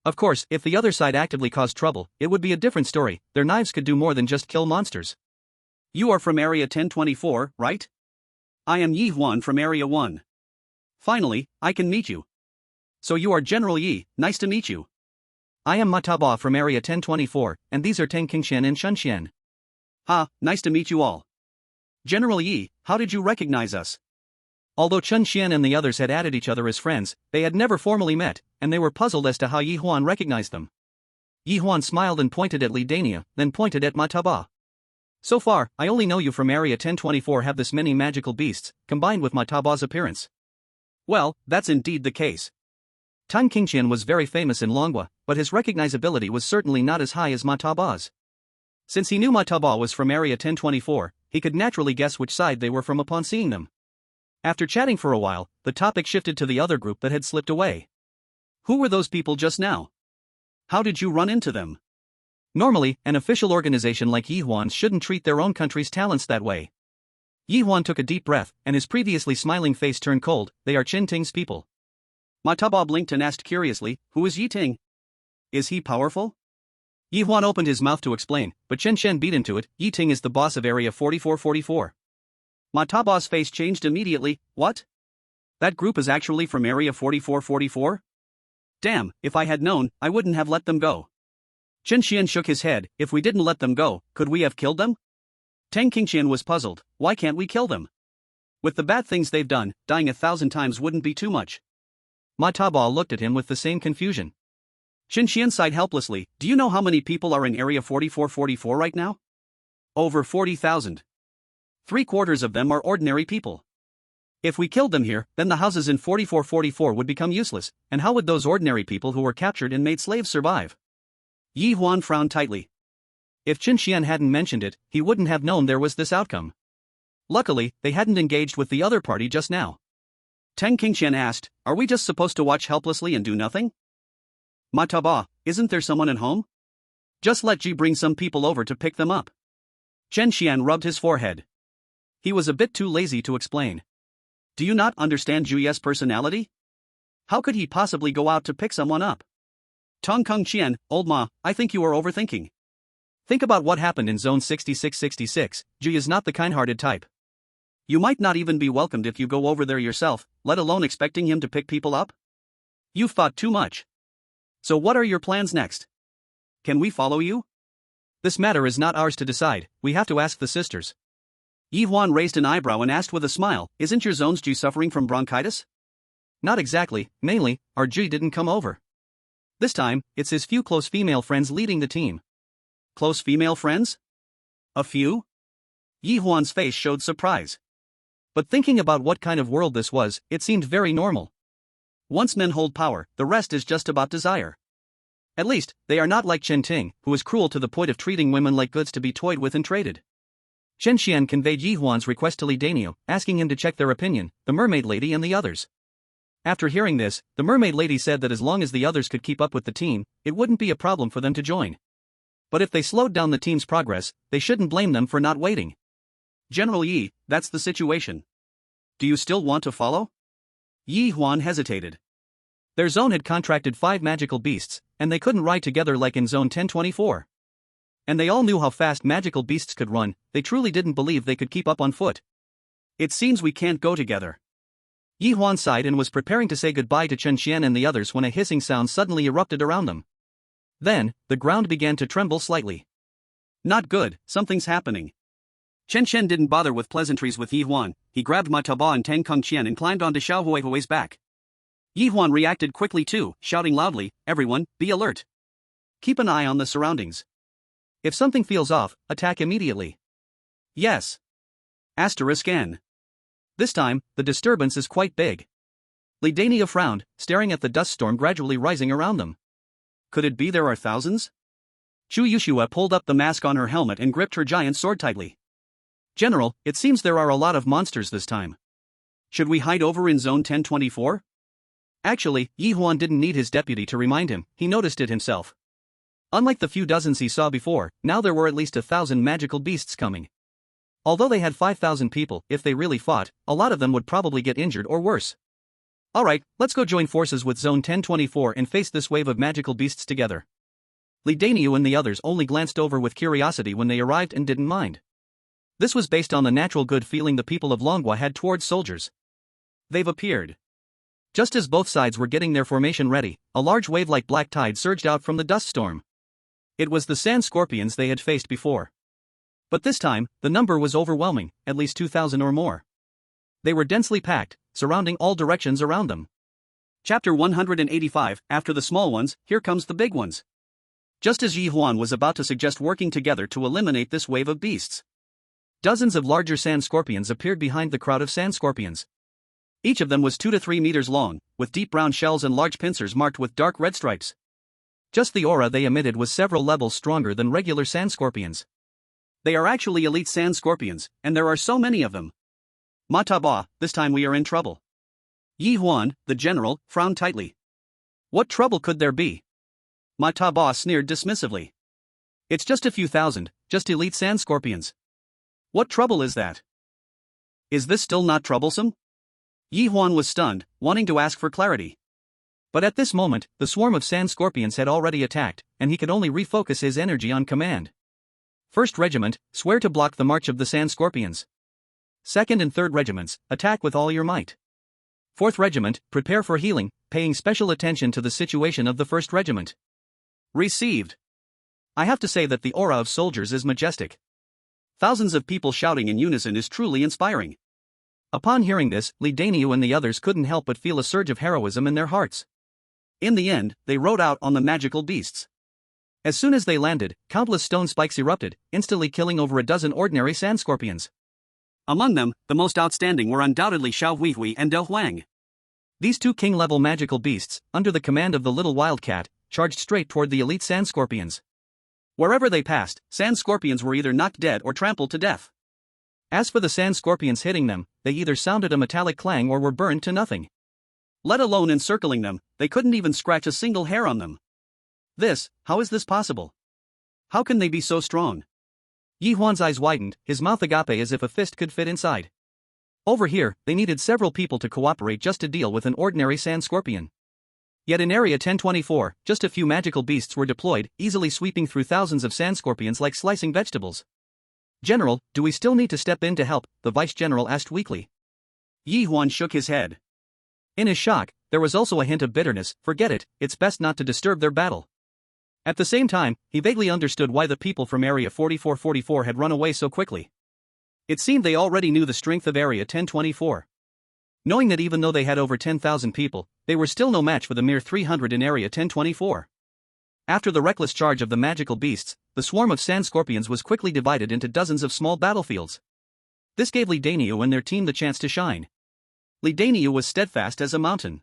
[SPEAKER 1] Of course, if the other side actively caused trouble, it would be a different story. Their knives could do more than just kill monsters.
[SPEAKER 2] You are from Area 1024, right? I am Yi Huan from Area 1. Finally, I can meet you. So you are General Yi, nice to meet you.
[SPEAKER 1] I am Mataba from Area 1024, and these are Teng Qingshan and Shunxian.
[SPEAKER 2] Ha, nice to meet you all. General Yi, how did you recognize us?
[SPEAKER 1] Although Chun Xian and the others had added each other as friends, they had never formally met, and they were puzzled as to how Yi Huan recognized them. Yi Huan smiled and pointed at Li Dania, then pointed at Mataba. So far, I only know you from Area 1024 have this many magical beasts, combined with Mataba's appearance.
[SPEAKER 2] Well, that's indeed the case.
[SPEAKER 1] Tang Qingshan was very famous in Longwa, but his recognizability was certainly not as high as Mataba's. Since he knew Mataba was from Area 1024, he could naturally guess which side they were from upon seeing them. After chatting for a while, the topic shifted to the other group that had slipped away.
[SPEAKER 2] Who were those people just now? How did you run into them?
[SPEAKER 1] Normally, an official organization like Yi Huan's shouldn't treat their own country's talents that way. Yi Huan took a deep breath, and his previously smiling face turned cold. They are Qin Ting's people.
[SPEAKER 2] Mataba blinked and asked curiously, who is Yi Ting? Is he powerful?
[SPEAKER 1] Yi Huan opened his mouth to explain, but Chen Shen beat into it. Yi Ting is the boss of Area 4444.
[SPEAKER 2] Mataba's face changed immediately. What? That group is actually from Area 4444? Damn, if I had known, I wouldn't have let them go. Chen Xian shook his head. If we didn't let them go, could we have killed them? Tang Qingshan was puzzled. Why can't we kill them? With the bad things they've done, dying 1,000 times wouldn't be too much.
[SPEAKER 1] Mataba looked at him with the same confusion.
[SPEAKER 2] Chen Xian sighed helplessly. Do you know how many people are in Area 4444 right now? Over 40,000. 3/4 of them are ordinary people. If we killed them here, then the houses in 4444 would become useless, and how would those ordinary people who were captured and made slaves survive? Yi Huan frowned tightly.
[SPEAKER 1] If Qin Xian hadn't mentioned it, he wouldn't have known there was this outcome. Luckily, they hadn't engaged with the other party just now.
[SPEAKER 2] Tang Qingshan asked, are we just supposed to watch helplessly and do nothing? Mataba, isn't there someone at home? Just let Ji bring some people over to pick them up. Chen Xian rubbed his forehead. He was a bit too lazy to explain. Do you not understand Juye's personality? How could he possibly go out to pick someone up? Tong Kung Qian, old ma, I think you are overthinking.
[SPEAKER 1] Think about what happened in Zone 6666. Juye is not the kind-hearted type.
[SPEAKER 2] You might not even be welcomed if you go over there yourself, let alone expecting him to pick people up? You've thought too much. So what are your plans next? Can we follow you?
[SPEAKER 1] This matter is not ours to decide, we have to ask the sisters.
[SPEAKER 2] Yi Huan raised an eyebrow and asked with a smile, isn't your zone's Ju suffering from bronchitis?
[SPEAKER 1] Not exactly, mainly, our Ju didn't come over. This time, it's his few close female friends leading the team.
[SPEAKER 2] Close female friends? A few? Yi Huan's face showed surprise.
[SPEAKER 1] But thinking about what kind of world this was, it seemed very normal.
[SPEAKER 2] Once men hold power, the rest is just about desire.
[SPEAKER 1] At least, they are not like Chen Ting, who is cruel to the point of treating women like goods to be toyed with and traded. Chen Xian conveyed Yi Huan's request to Li Danio, asking him to check their opinion, the mermaid lady and the others. After hearing this, the mermaid lady said that as long as the others could keep up with the team, it wouldn't be a problem for them to join. But if they slowed down the team's progress, they shouldn't blame them for not waiting.
[SPEAKER 2] General Yi, that's the situation. Do you still want to follow? Yi Huan hesitated.
[SPEAKER 1] Their zone had contracted 5 magical beasts, and they couldn't ride together like in Zone 1024. And they all knew how fast magical beasts could run, they truly didn't believe they could keep up on foot.
[SPEAKER 2] It seems we can't go together.
[SPEAKER 1] Yi Huan sighed and was preparing to say goodbye to Chen Xian and the others when a hissing sound suddenly erupted around them. Then, the ground began to tremble slightly.
[SPEAKER 2] Not good, something's happening. Chen Chen didn't bother with pleasantries with Yi Huan, he grabbed Mataba and Tang Kung Qian and climbed onto Xiao Huihui's back. Yi Huan reacted quickly too, shouting loudly, everyone, be alert. Keep an eye on the surroundings.
[SPEAKER 1] If something feels off, attack immediately.
[SPEAKER 2] Yes. N.
[SPEAKER 1] This time, the disturbance is quite big. Li Dania frowned, staring at the dust storm gradually rising around them.
[SPEAKER 2] Could it be there are thousands? Chu Yushua pulled up the mask on her helmet and gripped her giant sword tightly.
[SPEAKER 1] General, it seems there are a lot of monsters this time.
[SPEAKER 2] Should we hide over in Zone 1024?
[SPEAKER 1] Actually, Yi Huan didn't need his deputy to remind him, he noticed it himself.
[SPEAKER 2] Unlike the few dozens he saw before, now there were at least 1,000 magical beasts coming. Although they had 5,000 people, if they really fought, a lot of them would probably get injured or worse. Alright, let's go join forces with Zone 1024 and face this wave of magical beasts together. Li Daniu and the others only glanced over with curiosity when they arrived and didn't mind. This was based on the natural good feeling the people of Longhua had towards soldiers. They've appeared. Just as both sides were getting their formation ready, a large wave like black tide surged out from the dust storm. It was the sand scorpions they had faced before. But this time, the number was overwhelming, at least 2,000 or more. They were densely packed, surrounding all directions around them. Chapter 185, After the small ones, here comes the big ones. Just as Yi Huan was about to suggest working together to eliminate this wave of beasts, dozens of larger sand scorpions appeared behind the crowd of sand scorpions. Each of them was 2 to 3 meters long, with deep brown shells and large pincers marked with dark red stripes. Just the aura they emitted was several levels stronger than regular sand scorpions. They are actually elite sand scorpions, and there are so many of them. Mataba, this time we are in trouble. Yi Huan, the general, frowned tightly. What trouble could there be? Mataba sneered dismissively. It's just a few thousand, just elite sand scorpions. What trouble is that? Is this still not troublesome? Yi Huan was stunned, wanting to ask for clarity. But at this moment, the swarm of sand scorpions had already attacked, and he could only refocus his energy on command. First Regiment, swear to block the march of the sand scorpions. Second and Third Regiments, attack with all your might. Fourth Regiment, prepare for healing, paying special attention to the situation of the First Regiment. Received. I have to say that the aura of soldiers is majestic. Thousands of people shouting in unison is truly inspiring. Upon hearing this, Li Daniu and the others couldn't help but feel a surge of heroism in their hearts. In the end, they rode out on the magical beasts. As soon as they landed, countless stone spikes erupted, instantly killing over a dozen ordinary sand scorpions. Among them, the most outstanding were undoubtedly Xiao Huihui and De Huang. These two king-level magical beasts, under the command of the little wildcat, charged straight toward the elite sand scorpions. Wherever they passed, sand scorpions were either knocked dead or trampled to death. As for the sand scorpions hitting them, they either sounded a metallic clang or were burned to nothing. Let alone encircling them, they couldn't even scratch a single hair on them. How is this possible? How can they be so strong? Yi Huan's eyes widened, his mouth agape as if a fist could fit inside. Over here, they needed several people to cooperate just to deal with an ordinary sand scorpion. Yet in Area 1024, just a few magical beasts were deployed, easily sweeping through thousands of sand scorpions like slicing vegetables. General, do we still need to step in to help? The Vice-General asked weakly. Yi Huan shook his head. In his shock, there was also a hint of bitterness. Forget it, it's best not to disturb their battle. At the same time, he vaguely understood why the people from Area 4444 had run away so quickly. It seemed they already knew the strength of Area 1024. Knowing that even though they had over 10,000 people, they were still no match for the mere 300 in Area 1024. After the reckless charge of the magical beasts, the swarm of sand scorpions was quickly divided into dozens of small battlefields. This gave Li Daniu and their team the chance to shine. Li Daniu was steadfast as a mountain.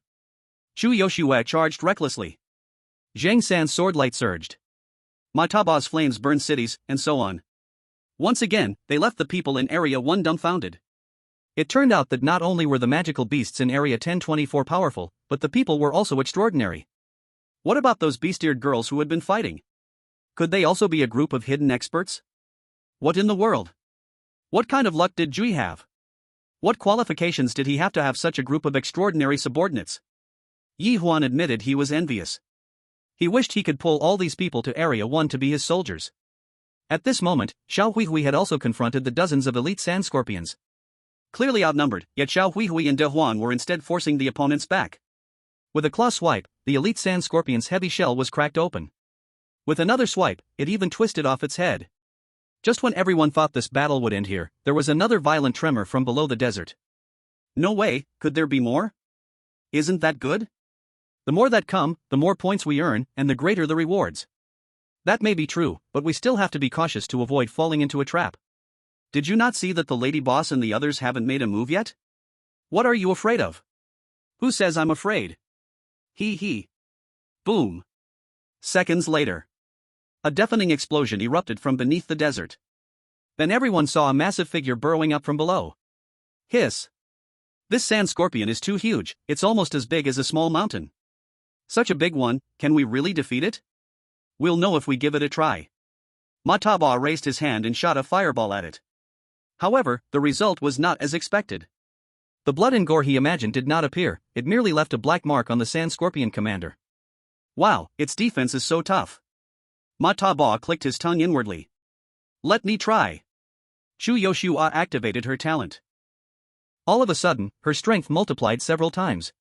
[SPEAKER 2] Chu Yoshue charged recklessly. Zhang San's sword light surged. Mataba's flames burned cities, and so on. Once again, they left the people in Area 1 dumbfounded. It turned out that not only were the magical beasts in Area 1024 powerful, but the people were also extraordinary. What about those beast-eared girls who had been fighting? Could they also be a group of hidden experts? What in the world? What kind of luck did Jui have? What qualifications did he have to have such a group of extraordinary subordinates? Yi Huan admitted he was envious. He wished he could pull all these people to Area 1 to be his soldiers. At this moment, Xiao Huihui had also confronted the dozens of elite sand scorpions. Clearly outnumbered, yet Xiao Huihui and De Huang were instead forcing the opponents back. With a claw swipe, the elite sand scorpion's heavy shell was cracked open. With another swipe, it even twisted off its head. Just when everyone thought this battle would end here, there was another violent tremor from below the desert. No way, could there be more? Isn't that good? The more that come, the more points we earn, and the greater the rewards. That may be true, but we still have to be cautious to avoid falling into a trap. Did you not see that the lady boss and the others haven't made a move yet? What are you afraid of? Who says I'm afraid? He. Boom. Seconds later, a deafening explosion erupted from beneath the desert. Then everyone saw a massive figure burrowing up from below. Hiss. This sand scorpion is too huge, it's almost as big as a small mountain. Such a big one, can we really defeat it? We'll know if we give it a try. Ma Taba raised his hand and shot a fireball at it. However, the result was not as expected.
[SPEAKER 1] The blood and gore he imagined did not appear, it merely left a black mark on the sand scorpion commander.
[SPEAKER 2] Wow, its defense is so tough. Ma Taba clicked his tongue inwardly. Let me try. Chu Yoshua activated her talent.
[SPEAKER 1] All of a sudden, her strength multiplied several times.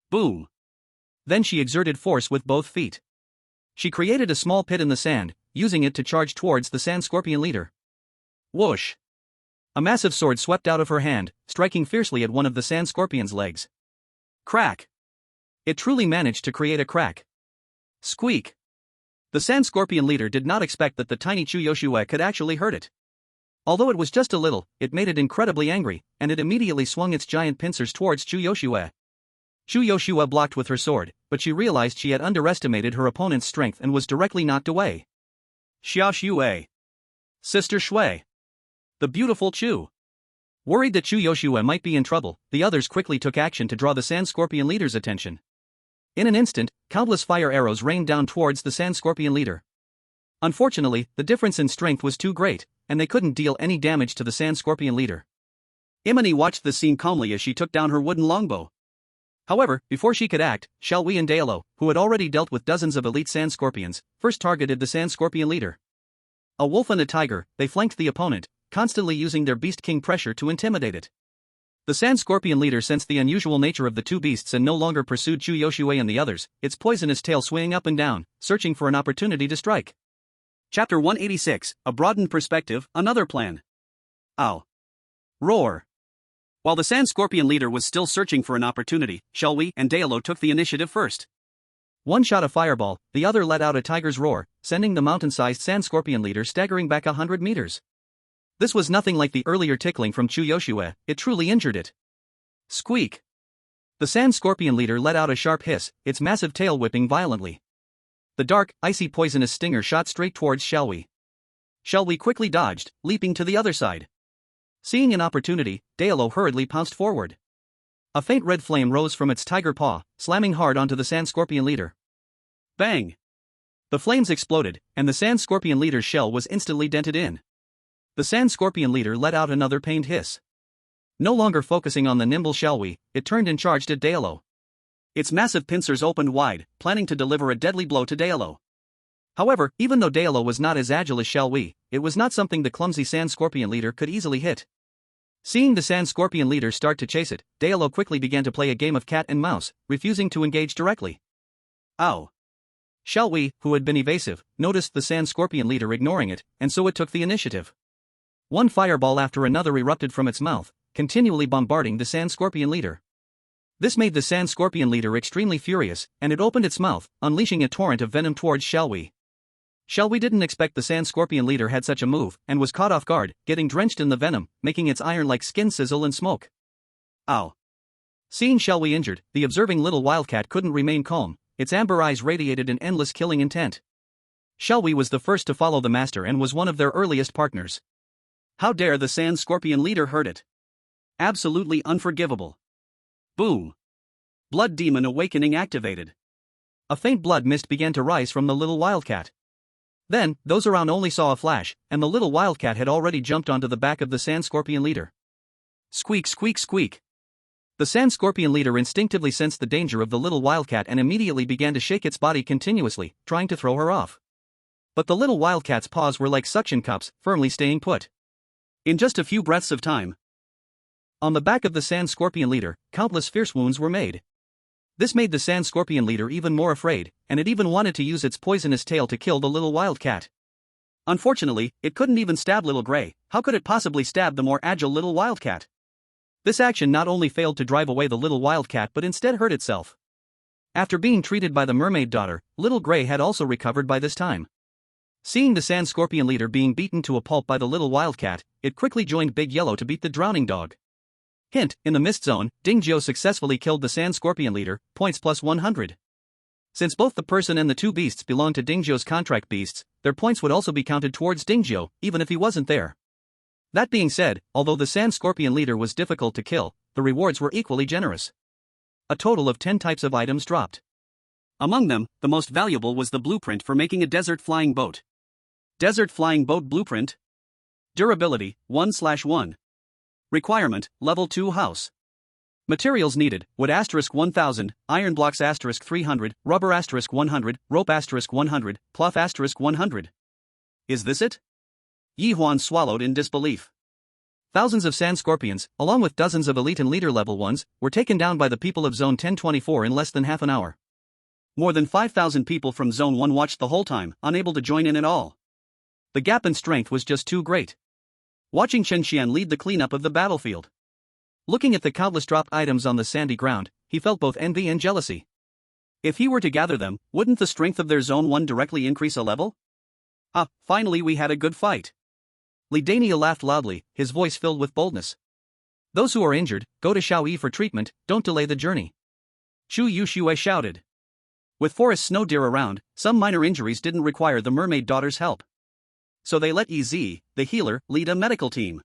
[SPEAKER 2] Boom.
[SPEAKER 1] Then she exerted force with both feet. She created a small pit in the sand, using it to charge towards the sand scorpion leader.
[SPEAKER 2] Whoosh.
[SPEAKER 1] A massive sword swept out of her hand, striking fiercely at one of the sand scorpion's legs.
[SPEAKER 2] Crack.
[SPEAKER 1] It truly managed to create a crack.
[SPEAKER 2] Squeak.
[SPEAKER 1] The sand scorpion leader did not expect that the tiny Chu Yoshua could actually hurt it. Although it was just a little, it made it incredibly angry, and it immediately swung its giant pincers towards Chu Yoshua. Chu Yoshua blocked with her sword, but she realized she had underestimated her opponent's strength and was directly knocked away.
[SPEAKER 2] Xia Xue. Sister Shui. The beautiful Chu.
[SPEAKER 1] Worried that Chu Yoshua might be in trouble, the others quickly took action to draw the sand scorpion leader's attention. In an instant, countless fire arrows rained down towards the sand scorpion leader. Unfortunately, the difference in strength was too great, and they couldn't deal any damage to the sand scorpion leader.
[SPEAKER 2] Imani watched the scene calmly as she took down her wooden longbow.
[SPEAKER 1] However, before she could act, Xiaowei and Daolo, who had already dealt with dozens of elite sand scorpions, first targeted the sand scorpion leader. A wolf and a tiger, they flanked the opponent, constantly using their beast king pressure to intimidate it. The sand scorpion leader sensed the unusual nature of the two beasts and no longer pursued Chu Yoshua and the others, its poisonous tail swaying up and down, searching for an opportunity to strike.
[SPEAKER 2] Chapter 186, A Broadened Perspective, Another Plan. Ow. Roar. While the sand scorpion leader was still searching for an opportunity, Xiaowei and Daolo took the initiative first.
[SPEAKER 1] One shot a fireball, the other let out a tiger's roar, sending the mountain-sized sand scorpion leader staggering back 100 meters. This was nothing like the earlier tickling from Chu Yoshua, it truly injured it.
[SPEAKER 2] Squeak.
[SPEAKER 1] The sand scorpion leader let out a sharp hiss, its massive tail whipping violently. The dark, icy poisonous stinger shot straight towards Xiaowei. Xiaowei quickly dodged, leaping to the other side. Seeing an opportunity, Daolo hurriedly pounced forward. A faint red flame rose from its tiger paw, slamming hard onto the sand scorpion leader.
[SPEAKER 2] Bang!
[SPEAKER 1] The flames exploded, and the sand scorpion leader's shell was instantly dented in. The sand scorpion leader let out another pained hiss. No longer focusing on the nimble Xiaowei, it turned and charged at Daolo.
[SPEAKER 2] Its massive pincers opened wide, planning to deliver a deadly blow to Daolo.
[SPEAKER 1] However, even though Daolo was not as agile as Xiaowei, it was not something the clumsy sand scorpion leader could easily hit. Seeing the sand scorpion leader start to chase it, Daolo quickly began to play a game of cat and mouse, refusing to engage directly.
[SPEAKER 2] Ow.
[SPEAKER 1] Xiaowei, who had been evasive, noticed the sand scorpion leader ignoring it, and so it took the initiative. One fireball after another erupted from its mouth, continually bombarding the sand scorpion leader. This made the sand scorpion leader extremely furious, and it opened its mouth, unleashing a torrent of venom towards Xiaowei. Xiaowei didn't expect the sand scorpion leader had such a move, and was caught off guard, getting drenched in the venom, making its iron-like skin sizzle and smoke.
[SPEAKER 2] Ow.
[SPEAKER 1] Seeing Xiaowei injured, the observing little wildcat couldn't remain calm, its amber eyes radiated an endless killing intent. Xiaowei was the first to follow the master and was one of their earliest partners.
[SPEAKER 2] How dare the sand scorpion leader hurt it? Absolutely unforgivable. Boom. Blood demon awakening activated.
[SPEAKER 1] A faint blood mist began to rise from the little wildcat. Then, those around only saw a flash, and the little wildcat had already jumped onto the back of the sand scorpion leader.
[SPEAKER 2] Squeak, squeak, squeak.
[SPEAKER 1] The sand scorpion leader instinctively sensed the danger of the little wildcat and immediately began to shake its body continuously, trying to throw her off. But the little wildcat's paws were like suction cups, firmly staying put.
[SPEAKER 2] In just a few breaths of time,
[SPEAKER 1] on the back of the sand scorpion leader, countless fierce wounds were made. This made the sand scorpion leader even more afraid, and it even wanted to use its poisonous tail to kill the little wildcat.
[SPEAKER 2] Unfortunately, it couldn't even stab Little Gray. How could it possibly stab the more agile little wildcat?
[SPEAKER 1] This action not only failed to drive away the little wildcat but instead hurt itself. After being treated by the mermaid daughter, Little Gray had also recovered by this time. Seeing the sand scorpion leader being beaten to a pulp by the little wildcat, it quickly joined Big Yellow to beat the drowning dog. Hint, in the mist zone, Dingjio successfully killed the sand scorpion leader, points plus 100. Since both the person and the two beasts belonged to Dingjio's contract beasts, their points would also be counted towards Dingjio, even if he wasn't there. That being said, although the sand scorpion leader was difficult to kill, the rewards were equally generous. A total of 10 types of items dropped.
[SPEAKER 2] Among them, the most valuable was the blueprint for making a desert flying boat. Desert flying boat blueprint. Durability, 1/1. Requirement, level 2 house. Materials needed, wood *1000, iron blocks *300, rubber *100, rope *100, cloth *100. Is this it? Yi Huan swallowed in disbelief. Thousands of sand scorpions, along with dozens of elite and leader level ones, were taken down by the people of Zone 1024 in less than half an hour. More than 5,000 people from Zone 1 watched the whole time, unable to join in at all. The gap in strength was just too great. Watching Chen Xian lead the cleanup of the battlefield. Looking at the countless dropped items on the sandy ground, he felt both envy and jealousy. If he were to gather them, wouldn't the strength of their Zone 1 directly increase a level? Ah, finally we had a good fight. Li Daniel laughed loudly, his voice filled with boldness. Those who are injured, go to Shaoyi for treatment, don't delay the journey. Chu Yuxue shouted. With forest snow deer around, some minor injuries didn't require the mermaid daughter's help. So they let Ez, the healer, lead a medical team.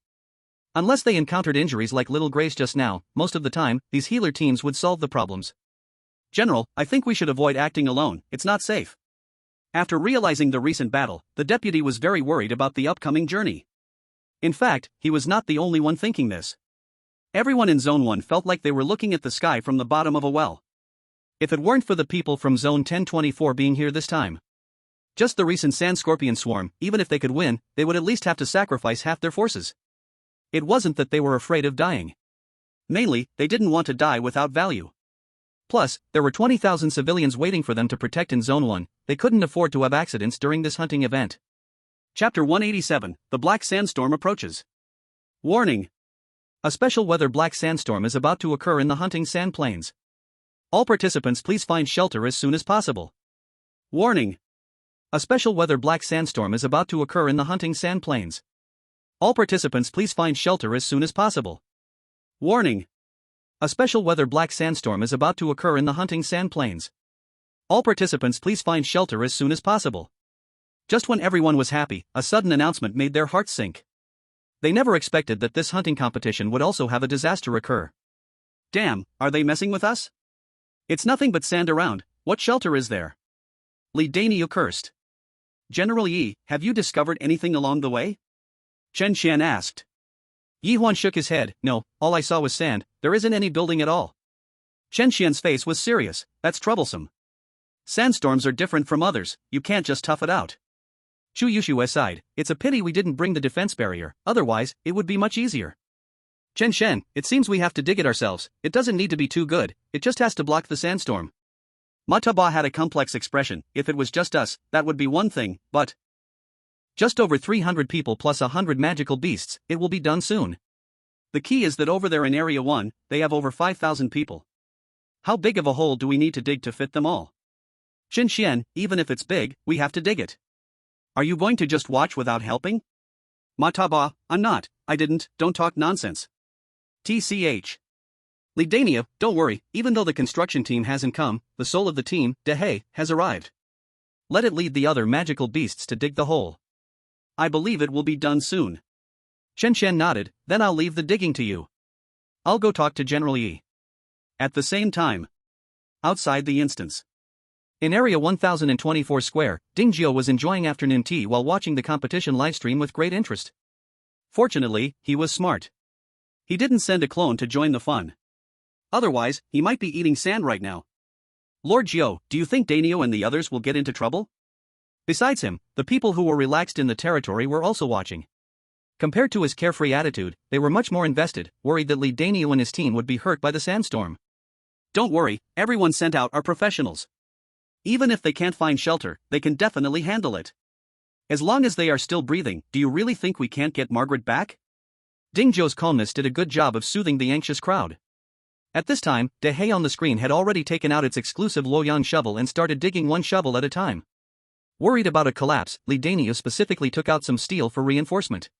[SPEAKER 2] Unless they encountered injuries like Little Grace just now, most of the time, these healer teams would solve the problems. General, I think we should avoid acting alone, it's not safe. After realizing the recent battle, the deputy was very worried about the upcoming journey. In fact, he was not the only one thinking this. Everyone in Zone 1 felt like they were looking at the sky from the bottom of a well. If it weren't for the people from Zone 1024 being here this time. Just the recent sand scorpion swarm, even if they could win, they would at least have to sacrifice half their forces. It wasn't that they were afraid of dying. Mainly, they didn't want to die without value. Plus, there were 20,000 civilians waiting for them to protect in Zone 1, they couldn't afford to have accidents during this hunting event. Chapter 187, The Black Sandstorm Approaches. Warning! A special weather black sandstorm is about to occur in the hunting sand plains. All participants please find shelter as soon as possible. Warning! A special weather black sandstorm is about to occur in the hunting sand plains. All participants please find shelter as soon as possible. Warning! A special weather black sandstorm is about to occur in the hunting sand plains. All participants please find shelter as soon as possible. Just when everyone was happy, a sudden announcement made their hearts sink. They never expected that this hunting competition would also have a disaster occur. Damn, are they messing with us? It's nothing but sand around, what shelter is there? Li Daniel cursed. General Yi, have you discovered anything along the way? Chen Xian asked. Yi Huan shook his head, no, all I saw was sand, there isn't any building at all. Chen Xian's face was serious, that's troublesome. Sandstorms are different from others, you can't just tough it out. Chu Yuxue sighed, it's a pity we didn't bring the defense barrier, otherwise, it would be much easier. Chen Shen, it seems we have to dig it ourselves, it doesn't need to be too good, it just has to block the sandstorm. Ma Taba had a complex expression, if it was just us, that would be one thing, but... Just over 300 people plus 100 magical beasts, it will be done soon. The key is that over there in Area 1, they have over 5,000 people. How big of a hole do we need to dig to fit them all? Xin Xian, even if it's big, we have to dig it. Are you going to just watch without helping? Ma Taba, I'm not, don't talk nonsense. TCH. Li Dania, don't worry, even though the construction team hasn't come, the soul of the team, Dehe, has arrived. Let it lead the other magical beasts to dig the hole. I believe it will be done soon. Chen Chen nodded, then I'll leave the digging to you. I'll go talk to General Yi. At the same time. Outside the instance. In Area 1024 Square, Ding Jiao was enjoying afternoon tea while watching the competition livestream with great interest. Fortunately, he was smart. He didn't send a clone to join the fun. Otherwise, he might be eating sand right now. Lord Jiao, do you think Danio and the others will get into trouble? Besides him, the people who were relaxed in the territory were also watching. Compared to his carefree attitude, they were much more invested, worried that Li Danio and his team would be hurt by the sandstorm. Don't worry, everyone sent out are professionals. Even if they can't find shelter, they can definitely handle it. As long as they are still breathing, do you really think we can't get Margaret back? Ding Zhou's calmness did a good job of soothing the anxious crowd. At this time, Dehe on the screen had already taken out its exclusive Luoyang shovel and started digging one shovel at a time. Worried about a collapse, Li Dania specifically took out some steel for reinforcement.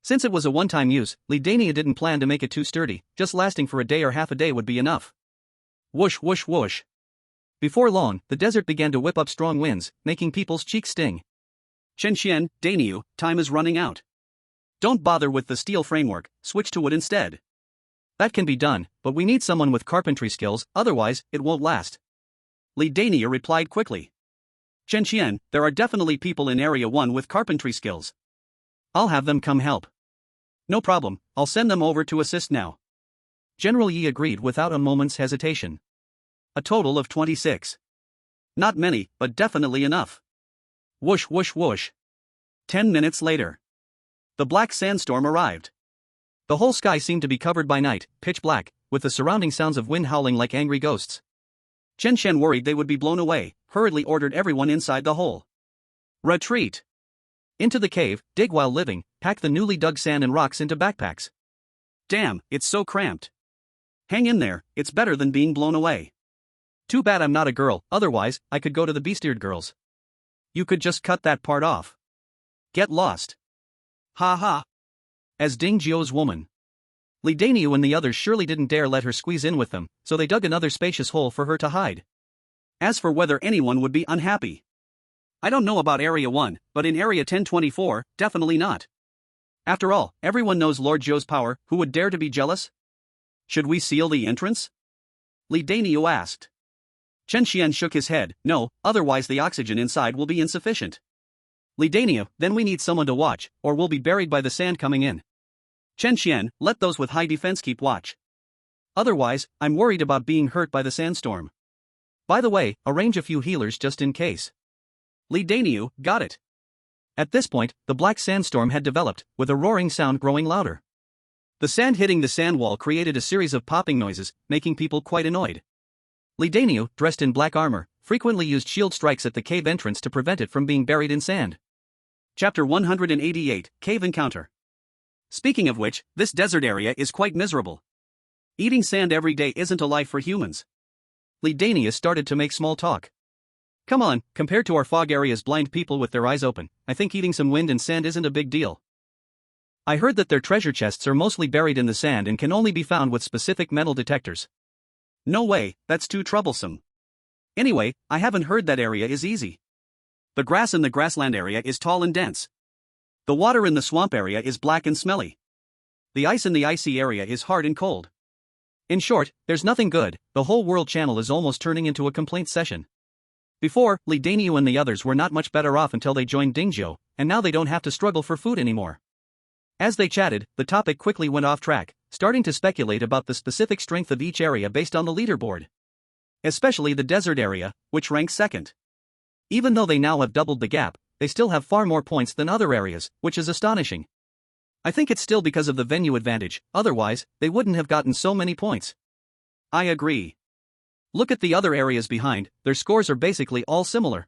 [SPEAKER 2] Since it was a one-time use, Li Dania didn't plan to make it too sturdy, just lasting for a day or half a day would be enough. Whoosh whoosh whoosh. Before long, the desert began to whip up strong winds, making people's cheeks sting. Chen Xian, Daniu, time is running out. Don't bother with the steel framework, switch to wood instead. That can be done, but we need someone with carpentry skills, otherwise, it won't last. Li Dania replied quickly. Chen Qian, there are definitely people in Area 1 with carpentry skills. I'll have them come help. No problem, I'll send them over to assist now.
[SPEAKER 1] General Yi agreed without a moment's hesitation.
[SPEAKER 2] A total of 26. Not many, but definitely enough. Whoosh whoosh whoosh. 10 minutes later. The black sandstorm arrived.
[SPEAKER 1] The whole sky seemed to be covered by night, pitch black, with the surrounding sounds of wind howling like angry ghosts.
[SPEAKER 2] Chen Qian, worried they would be blown away, hurriedly ordered everyone inside the hole. Retreat.
[SPEAKER 1] Into the cave, dig while living, pack the newly dug sand and rocks into backpacks.
[SPEAKER 2] Damn, it's so cramped. Hang in there, it's better than being blown away.
[SPEAKER 1] Too bad I'm not a girl, otherwise, I could go to the beast-eared girls.
[SPEAKER 2] You could just cut that part off. Get lost. Ha ha.
[SPEAKER 1] As Ding Jiu's woman. Li Daniu and the others surely didn't dare let her squeeze in with them, so they dug another spacious hole for her to hide.
[SPEAKER 2] As for whether anyone would be unhappy, I don't know about Area 1, but in Area 1024, definitely not. After all, everyone knows Lord Zhou's power, who would dare to be jealous? Should we seal the entrance? Li Daniu asked. Chen Qian shook his head, no, otherwise the oxygen inside will be insufficient.
[SPEAKER 1] Li Daniu, then we need someone to watch, or we'll be buried by the sand coming in.
[SPEAKER 2] Chen Qian, let those with high defense keep watch.
[SPEAKER 1] Otherwise, I'm worried about being hurt by the sandstorm. By the way, arrange a few healers just in case.
[SPEAKER 2] Li Daniu, got it.
[SPEAKER 1] At this point, the black sandstorm had developed, with a roaring sound growing louder. The sand hitting the sand wall created a series of popping noises, making people quite annoyed. Li Daniu, dressed in black armor, frequently used shield strikes at the cave entrance to prevent it from being buried in sand.
[SPEAKER 2] Chapter 188, Cave Encounter. Speaking of which, this desert area is quite miserable. Eating sand every day isn't a life for humans.
[SPEAKER 1] Li Daniu started to make small talk. Come on, compared to our fog area's blind people with their eyes open, I think eating some wind and sand isn't a big deal. I heard that their treasure chests are mostly buried in the sand and can only be found with specific metal detectors.
[SPEAKER 2] No way, that's too troublesome. Anyway, I haven't heard that area is easy. The grass in the grassland area is tall and dense. The water in the swamp area is black and smelly. The ice in the icy area is hard and cold.
[SPEAKER 1] In short, there's nothing good. The whole world channel is almost turning into a complaint session. Before, Li Daniu and the others were not much better off until they joined Ding Jiu, and now they don't have to struggle for food anymore. As they chatted, the topic quickly went off track, starting to speculate about the specific strength of each area based on the leaderboard. Especially the desert area, which ranks second. Even though they now have doubled the gap, they still have far more points than other areas, which is astonishing. I think it's still because of the venue advantage, otherwise, they wouldn't have gotten so many points.
[SPEAKER 2] I agree.
[SPEAKER 1] Look at the other areas behind, their scores are basically all similar.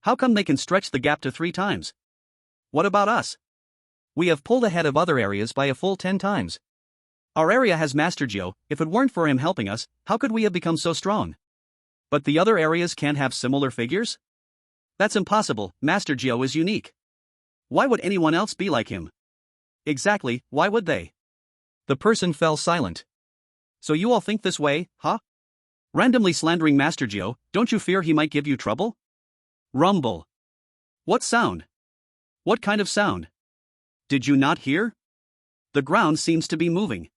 [SPEAKER 2] How come they can stretch the gap to 3 times? What about us?
[SPEAKER 1] We have pulled ahead of other areas by a full 10 times.
[SPEAKER 2] Our area has Master Jiu, if it weren't for him helping us, how could we have become so strong? But the other areas can't have similar figures? That's impossible, Master Jiu is unique. Why would anyone else be like him? Exactly, why would they?
[SPEAKER 1] The person fell silent.
[SPEAKER 2] So you all think this way, huh? Randomly slandering Master Jiu, don't you fear he might give you trouble? Rumble. What sound? What kind of sound? Did you not hear? The ground seems to be moving.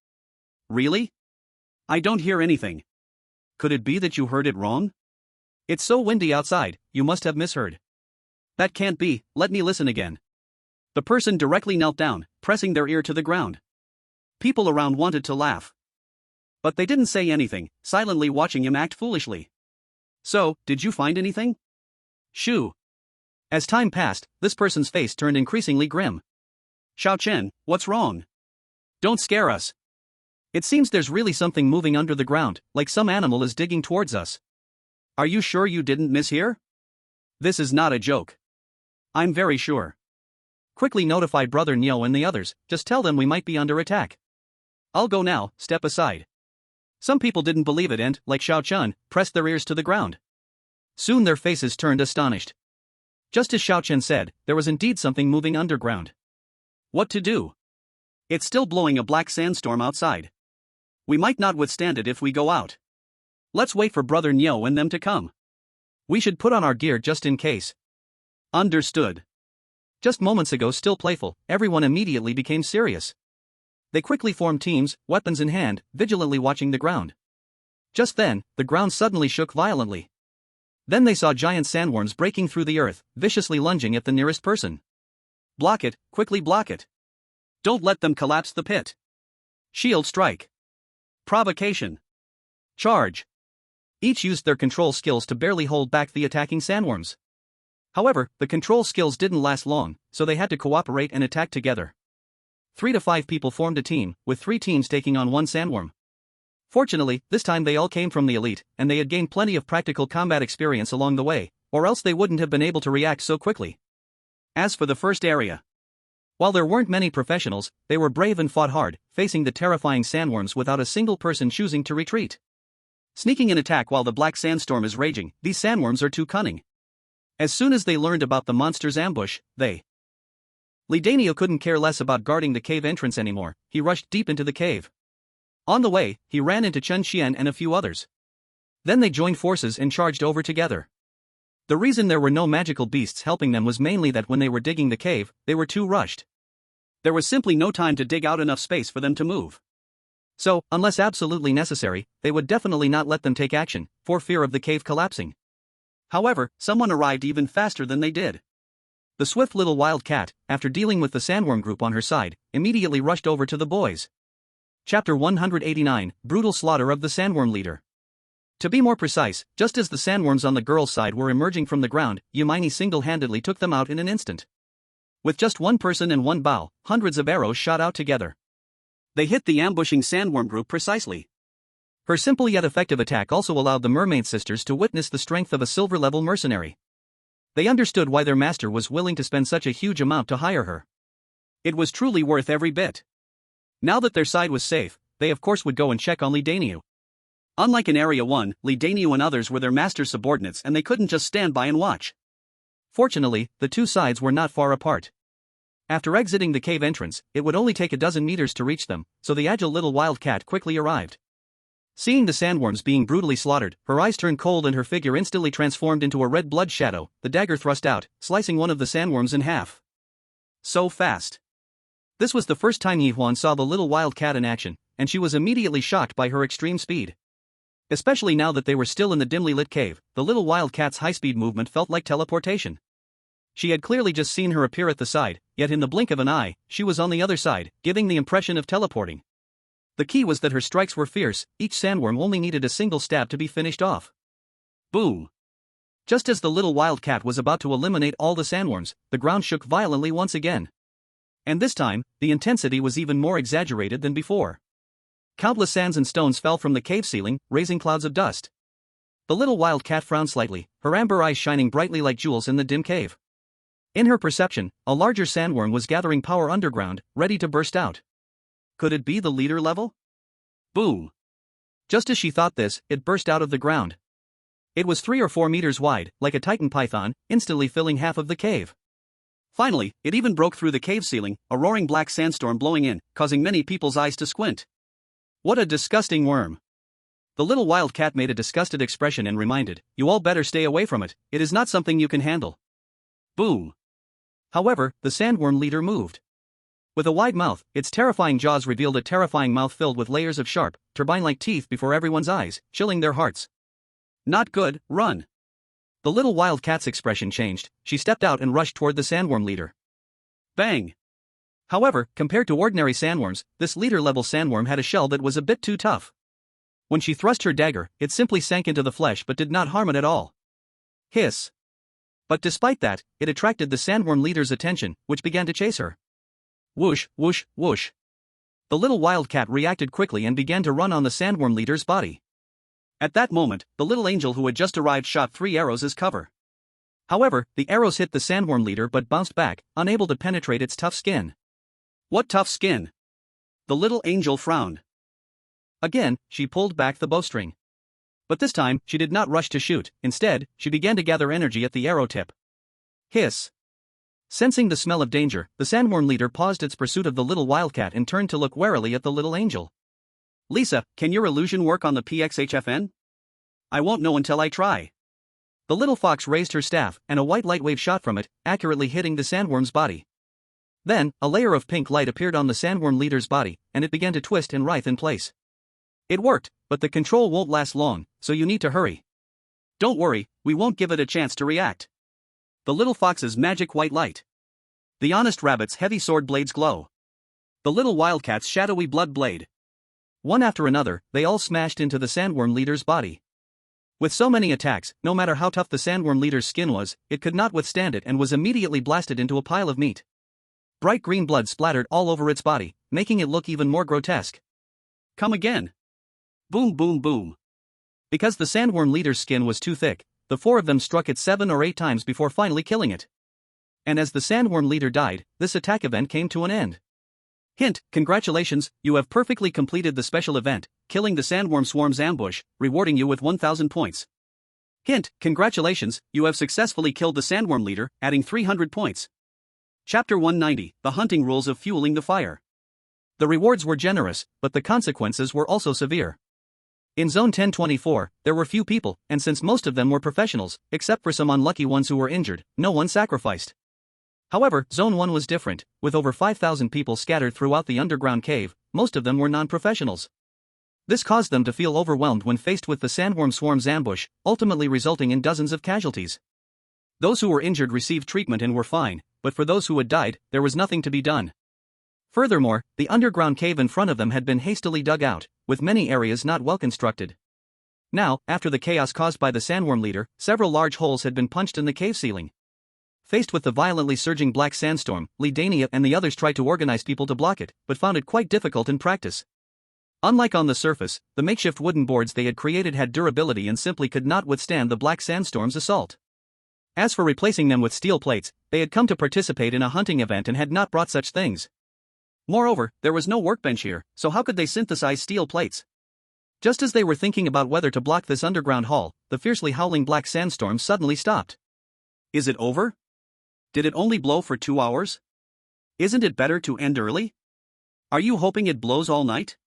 [SPEAKER 2] Really? I don't hear anything. Could it be that you heard it wrong?
[SPEAKER 1] It's so windy outside, you must have misheard.
[SPEAKER 2] That can't be, let me listen again. The person directly knelt down, pressing their ear to the ground. People around wanted to laugh. But they didn't say anything, silently watching him act foolishly. So, did you find anything?
[SPEAKER 1] Shoo. As time passed, this person's face turned increasingly grim.
[SPEAKER 2] Xiao Chen, what's wrong? Don't scare us.
[SPEAKER 1] It seems there's really something moving under the ground, like some animal is digging towards us.
[SPEAKER 2] Are you sure you didn't mishear? This is not a joke. I'm very sure.
[SPEAKER 1] Quickly notify Brother Niu and the others, just tell them we might be under attack.
[SPEAKER 2] I'll go now, step aside.
[SPEAKER 1] Some people didn't believe it and, like Xiao Chen, pressed their ears to the ground. Soon their faces turned astonished. Just as Xiao Chen said, there was indeed something moving underground.
[SPEAKER 2] What to do? It's still blowing a black sandstorm outside. We might not withstand it if we go out. Let's wait for Brother Niu and them to come.
[SPEAKER 1] We should put on our gear just in case.
[SPEAKER 2] Understood.
[SPEAKER 1] Just moments ago still playful, everyone immediately became serious. They quickly formed teams, weapons in hand, vigilantly watching the ground. Just then, the ground suddenly shook violently. Then they saw giant sandworms breaking through the earth, viciously lunging at the nearest person.
[SPEAKER 2] Block it, quickly block it. Don't let them collapse the pit. Shield strike. Provocation. Charge.
[SPEAKER 1] Each used their control skills to barely hold back the attacking sandworms. However, the control skills didn't last long, so they had to cooperate and attack together. 3 to 5 people formed a team, with 3 teams taking on one sandworm. Fortunately, this time they all came from the elite, and they had gained plenty of practical combat experience along the way, or else they wouldn't have been able to react so quickly.
[SPEAKER 2] As for the first area,
[SPEAKER 1] while there weren't many professionals, they were brave and fought hard, facing the terrifying sandworms without a single person choosing to retreat.
[SPEAKER 2] Sneaking an attack while the black sandstorm is raging, these sandworms are too cunning. As soon as they learned about the monster's ambush,
[SPEAKER 1] Lidanio couldn't care less about guarding the cave entrance anymore. He rushed deep into the cave. On the way, he ran into Chen Xian and a few others. Then they joined forces and charged over together. The reason there were no magical beasts helping them was mainly that when they were digging the cave, they were too rushed.
[SPEAKER 2] There was simply no time to dig out enough space for them to move.
[SPEAKER 1] So, unless absolutely necessary, they would definitely not let them take action, for fear of the cave collapsing.
[SPEAKER 2] However, someone arrived even faster than they did.
[SPEAKER 1] The swift little wild cat, after dealing with the sandworm group on her side, immediately rushed over to the boys. Chapter 189, Brutal Slaughter of the Sandworm Leader. To be more precise, just as the sandworms on the girls' side were emerging from the ground, Yumini single-handedly took them out in an instant. With just one person and one bow, hundreds of arrows shot out together.
[SPEAKER 2] They hit the ambushing sandworm group precisely.
[SPEAKER 1] Her simple yet effective attack also allowed the mermaid sisters to witness the strength of a silver-level mercenary. They understood why their master was willing to spend such a huge amount to hire her.
[SPEAKER 2] It was truly worth every bit. Now that their side was safe, they of course would go and check on Lidanio. Unlike in Area 1, Lidanio and others were their master's subordinates and they couldn't just stand by and watch.
[SPEAKER 1] Fortunately, the two sides were not far apart. After exiting the cave entrance, it would only take a dozen meters to reach them, so the agile little wildcat quickly arrived. Seeing the sandworms being brutally slaughtered, her eyes turned cold and her figure instantly transformed into a red blood shadow, the dagger thrust out, slicing one of the sandworms in half.
[SPEAKER 2] So fast.
[SPEAKER 1] This was the first time Yihuan saw the little wildcat in action, and she was immediately shocked by her extreme speed. Especially now that they were still in the dimly lit cave, the little wildcat's high-speed movement felt like teleportation. She had clearly just seen her appear at the side, yet in the blink of an eye, she was on the other side, giving the impression of teleporting. The key was that her strikes were fierce, each sandworm only needed a single stab to be finished off.
[SPEAKER 2] Boom!
[SPEAKER 1] Just as the little wildcat was about to eliminate all the sandworms, the ground shook violently once again. And this time, the intensity was even more exaggerated than before. Countless sands and stones fell from the cave ceiling, raising clouds of dust. The little wildcat frowned slightly, her amber eyes shining brightly like jewels in the dim cave. In her perception, a larger sandworm was gathering power underground, ready to burst out.
[SPEAKER 2] Could it be the leader level? Boom!
[SPEAKER 1] Just as she thought this, it burst out of the ground. It was 3 or 4 meters wide, like a titan python, instantly filling half of the cave.
[SPEAKER 2] Finally, it even broke through the cave ceiling, a roaring black sandstorm blowing in, causing many people's eyes to squint.
[SPEAKER 1] What a disgusting worm! The little wildcat made a disgusted expression and reminded, "You all better stay away from it, it is not something you can handle."
[SPEAKER 2] Boom!
[SPEAKER 1] However, the sandworm leader moved. With a wide mouth, its terrifying jaws revealed a terrifying mouth filled with layers of sharp, turbine-like teeth before everyone's eyes, chilling their hearts.
[SPEAKER 2] Not good, run!
[SPEAKER 1] The little wildcat's expression changed, she stepped out and rushed toward the sandworm leader.
[SPEAKER 2] Bang!
[SPEAKER 1] However, compared to ordinary sandworms, this leader-level sandworm had a shell that was a bit too tough. When she thrust her dagger, it simply sank into the flesh but did not harm it at all. Hiss! But despite that, it attracted the sandworm leader's attention, which began to chase her. Whoosh, whoosh, whoosh. The little wildcat reacted quickly and began to run on the sandworm leader's body.
[SPEAKER 2] At that moment, the little angel who had just arrived shot 3 arrows as cover.
[SPEAKER 1] However, the arrows hit the sandworm leader but bounced back, unable to penetrate its tough skin.
[SPEAKER 2] What tough skin? The little angel frowned.
[SPEAKER 1] Again, she pulled back the bowstring. But this time, she did not rush to shoot, instead, she began to gather energy at the arrow tip. Hiss! Sensing the smell of danger, the sandworm leader paused its pursuit of the little wildcat and turned to look warily at the little angel.
[SPEAKER 2] Lisa, can your illusion work on the PXHFN? I won't know until I try.
[SPEAKER 1] The little fox raised her staff, and a white light wave shot from it, accurately hitting the sandworm's body. Then, a layer of pink light appeared on the sandworm leader's body, and it began to twist and writhe in place. It worked, but the control won't last long, so you need to hurry.
[SPEAKER 2] Don't worry, we won't give it a chance to react. The little fox's magic white light. The honest rabbit's heavy sword blades glow. The little wildcat's shadowy blood blade. One after another, they all smashed into the sandworm leader's body. With so many attacks, no matter how tough the sandworm leader's skin was, it could not withstand it and was immediately blasted into a pile of meat. Bright green blood splattered all over its body, making it look even more grotesque. Come again. Boom boom boom. Because the sandworm leader's skin was too thick, the four of them struck it 7 or 8 times before finally killing it. And as the sandworm leader died, this attack event came to an end. Hint, congratulations, you have perfectly completed the special event, killing the sandworm swarm's ambush, rewarding you with 1000 points. Hint, congratulations, you have successfully killed the sandworm leader, adding 300 points. Chapter 190, The Hunting Rules of Fueling the Fire. The rewards were generous, but the consequences were also severe. In Zone 1024, there were few people, and since most of them were professionals, except for some unlucky ones who were injured, no one sacrificed. However, Zone 1 was different, with over 5,000 people scattered throughout the underground cave, most of them were non-professionals. This caused them to feel overwhelmed when faced with the sandworm swarm's ambush, ultimately resulting in dozens of casualties. Those who were injured received treatment and were fine, but for those who had died, there was nothing to be done. Furthermore, the underground cave in front of them had been hastily dug out, with many areas not well constructed. Now, after the chaos caused by the sandworm leader, several large holes had been punched in the cave ceiling. Faced with the violently surging black sandstorm, Lidania and the others tried to organize people to block it, but found it quite difficult in practice. Unlike on the surface, the makeshift wooden boards they had created had durability and simply could not withstand the black sandstorm's assault. As for replacing them with steel plates, they had come to participate in a hunting event and had not brought such things. Moreover, there was no workbench here, so how could they synthesize steel plates? Just as they were thinking about whether to block this underground hall, the fiercely howling black sandstorm suddenly stopped. Is it over? Did it only blow for 2 hours? Isn't it better to end early? Are you hoping it blows all night?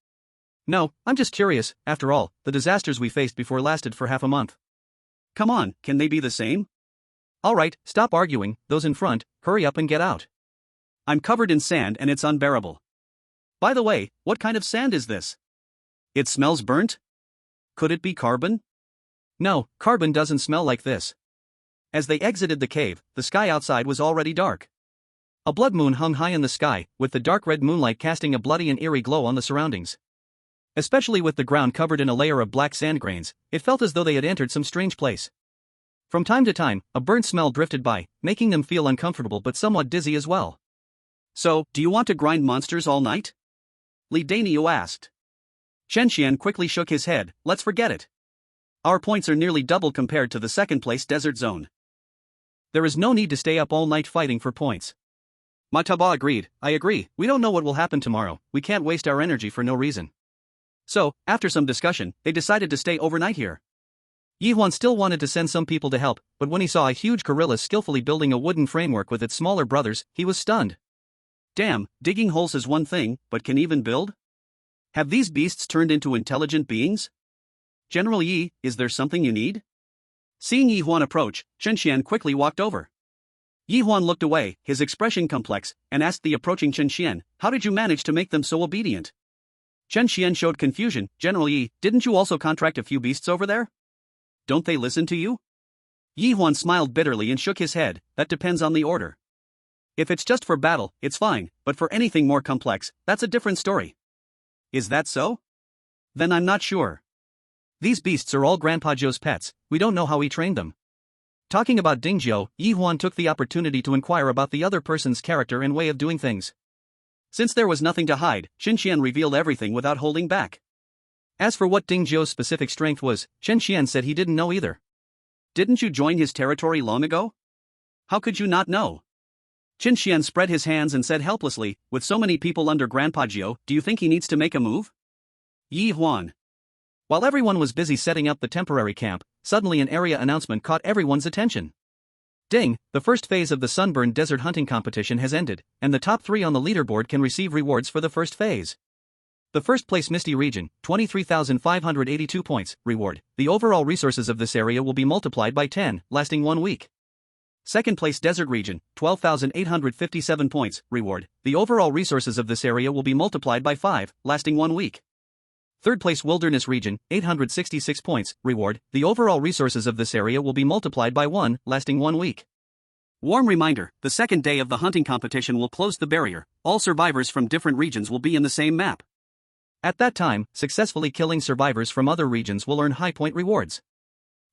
[SPEAKER 2] No, I'm just curious. After all, the disasters we faced before lasted for half a month. Come on, can they be the same? Alright, stop arguing, those in front, hurry up and get out. I'm covered in sand and it's unbearable. By the way, what kind of sand is this? It smells burnt? Could it be carbon? No, carbon doesn't smell like this. As they exited the cave, the sky outside was already dark. A blood moon hung high in the sky, with the dark red moonlight casting a bloody and eerie glow on the surroundings. Especially with the ground covered in a layer of black sand grains, it felt as though they had entered some strange place. From time to time, a burnt smell drifted by, making them feel uncomfortable but somewhat dizzy as well. So, do you want to grind monsters all night? Li Danio asked. Chen Xian quickly shook his head, let's forget it. Our points are nearly double compared to the second-place desert zone. There is no need to stay up all night fighting for points. Mataba agreed, I agree, we don't know what will happen tomorrow, we can't waste our energy for no reason. So, after some discussion, they decided to stay overnight here. Yi Huan still wanted to send some people to help, but when he saw a huge gorilla skillfully building a wooden framework with its smaller brothers, he was stunned. Damn, digging holes is one thing, but can even build? Have these beasts turned into intelligent beings? General Yi, is there something you need? Seeing Yi Huan approach, Chen Xian quickly walked over. Yi Huan looked away, his expression complex, and asked the approaching Chen Xian, how did you manage to make them so obedient? Chen Xian showed confusion, General Yi, didn't you also contract a few beasts over there? Don't they listen to you? Yi Huan smiled bitterly and shook his head, that depends on the order. If it's just for battle, it's fine, but for anything more complex, that's a different story. Is that so? Then I'm not sure. These beasts are all Grandpa Zhou's pets, we don't know how he trained them. Talking about Ding Zhou, Yi Huan took the opportunity to inquire about the other person's character and way of doing things. Since there was nothing to hide, Chen Xian revealed everything without holding back. As for what Ding Zhou's specific strength was, Chen Xian said he didn't know either. Didn't you join his territory long ago? How could you not know? Chen Xian spread his hands and said helplessly, with so many people under Grandpa Zhou, do you think he needs to make a move? Yi Huan. While everyone was busy setting up the temporary camp, suddenly an area announcement caught everyone's attention. Ding, the first phase of the Sunburned Desert Hunting Competition has ended, and the top 3 on the leaderboard can receive rewards for the first phase. The first place Misty Region, 23,582 points, reward. The overall resources of this area will be multiplied by 10, lasting 1 week. Second place Desert Region, 12,857 points, reward. The overall resources of this area will be multiplied by 5, lasting 1 week.
[SPEAKER 1] Third place Wilderness Region, 866 points. Reward, the overall resources of this area will be multiplied by 1, lasting 1 week.
[SPEAKER 2] Warm reminder, the second day of the hunting competition will close the barrier. All survivors from different regions will be in the same map.
[SPEAKER 1] At that time, successfully killing survivors from other regions will earn high point rewards.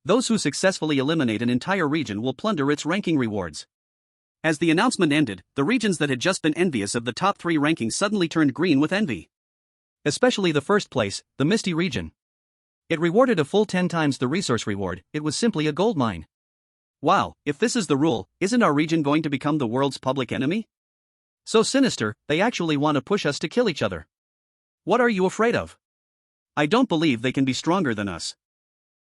[SPEAKER 1] Those who successfully eliminate an entire region will plunder its ranking rewards. As the announcement ended, the regions that had just been envious of the top 3 rankings suddenly turned green with envy. Especially the first place, the Misty region. It rewarded a full 10 times the resource reward. It was simply a gold mine.
[SPEAKER 2] Wow, if this is the rule, isn't our region going to become the world's public enemy?
[SPEAKER 1] So sinister, they actually want to push us to kill each other.
[SPEAKER 2] What are you afraid of? I don't believe they can be stronger than us.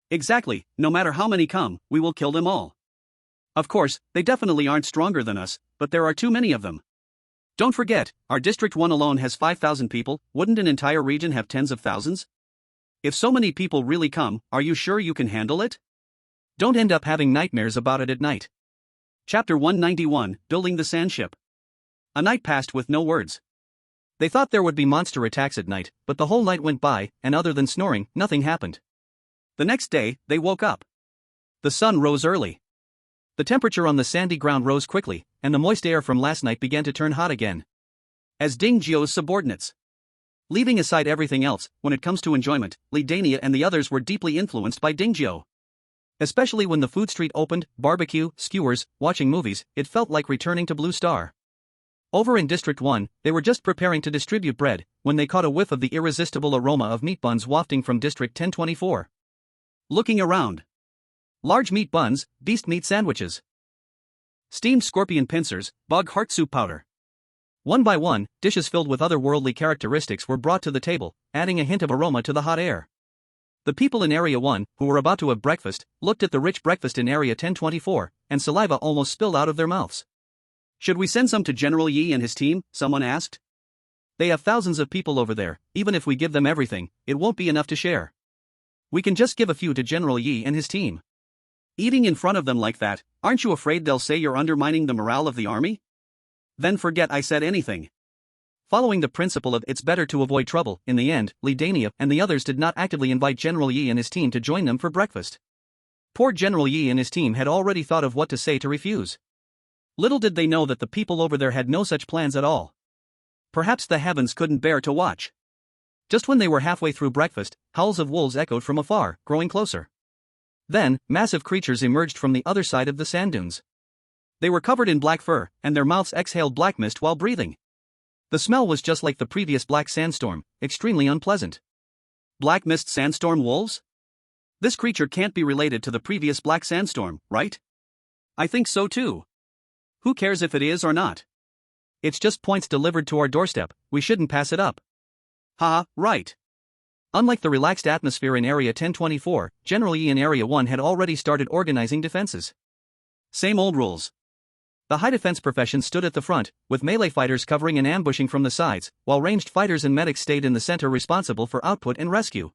[SPEAKER 2] Exactly, no matter how many come, we will kill them all. Of course, they definitely aren't stronger than us, but there are too many of them. Don't forget, our District 1 alone has 5,000 people. Wouldn't an entire region have tens of thousands? If so many people really come, are you sure you can handle it?
[SPEAKER 1] Don't end up having nightmares about it at night.
[SPEAKER 2] Chapter 191, Building the Sand Ship. A night passed with no words.
[SPEAKER 1] They thought there would be monster attacks at night, but the whole night went by, and other than snoring, nothing happened.
[SPEAKER 2] The next day, they woke up.
[SPEAKER 1] The sun rose early. The temperature on the sandy ground rose quickly, and the moist air from last night began to turn hot again.
[SPEAKER 2] As Ding Jiu's subordinates.
[SPEAKER 1] Leaving aside everything else, when it comes to enjoyment, Li Dania and the others were deeply influenced by Ding Jiu. Especially when the food street opened, barbecue, skewers, watching movies, it felt like returning to Blue Star. Over in District 1, they were just preparing to distribute bread, when they caught a whiff of the irresistible aroma of meat buns wafting from District 1024.
[SPEAKER 2] Looking around.
[SPEAKER 1] Large meat buns, beast meat sandwiches,
[SPEAKER 2] steamed scorpion pincers, bog heart soup powder.
[SPEAKER 1] One by one, dishes filled with otherworldly characteristics were brought to the table, adding a hint of aroma to the hot air. The people in Area 1, who were about to have breakfast, looked at the rich breakfast in Area 1024, and saliva almost spilled out of their mouths.
[SPEAKER 2] Should we send some to General Yi and his team? Someone asked.
[SPEAKER 1] They have thousands of people over there. Even if we give them everything, it won't be enough to share. We can just give a few to General Yi and his team.
[SPEAKER 2] Eating in front of them like that, aren't you afraid they'll say you're undermining the morale of the army? Then forget I said anything.
[SPEAKER 1] Following the principle of it's better to avoid trouble, in the end, Li Dania and the others did not actively invite General Yi and his team to join them for breakfast. Poor General Yi and his team had already thought of what to say to refuse. Little did they know that the people over there had no such plans at all.
[SPEAKER 2] Perhaps the heavens couldn't bear to watch.
[SPEAKER 1] Just when they were halfway through breakfast, howls of wolves echoed from afar, growing closer. Then, massive creatures emerged from the other side of the sand dunes. They were covered in black fur, and their mouths exhaled black mist while breathing. The smell was just like the previous black sandstorm, extremely unpleasant.
[SPEAKER 2] Black mist sandstorm wolves? This creature can't be related to the previous black sandstorm, right? I think so too. Who cares if it is or not?
[SPEAKER 1] It's just points delivered to our doorstep, we shouldn't pass it up.
[SPEAKER 2] Ha, right.
[SPEAKER 1] Unlike the relaxed atmosphere in Area 1024, General Yi in Area 1 had already started organizing defenses.
[SPEAKER 2] Same old rules.
[SPEAKER 1] The high defense profession stood at the front, with melee fighters covering and ambushing from the sides, while ranged fighters and medics stayed in the center responsible for output and rescue.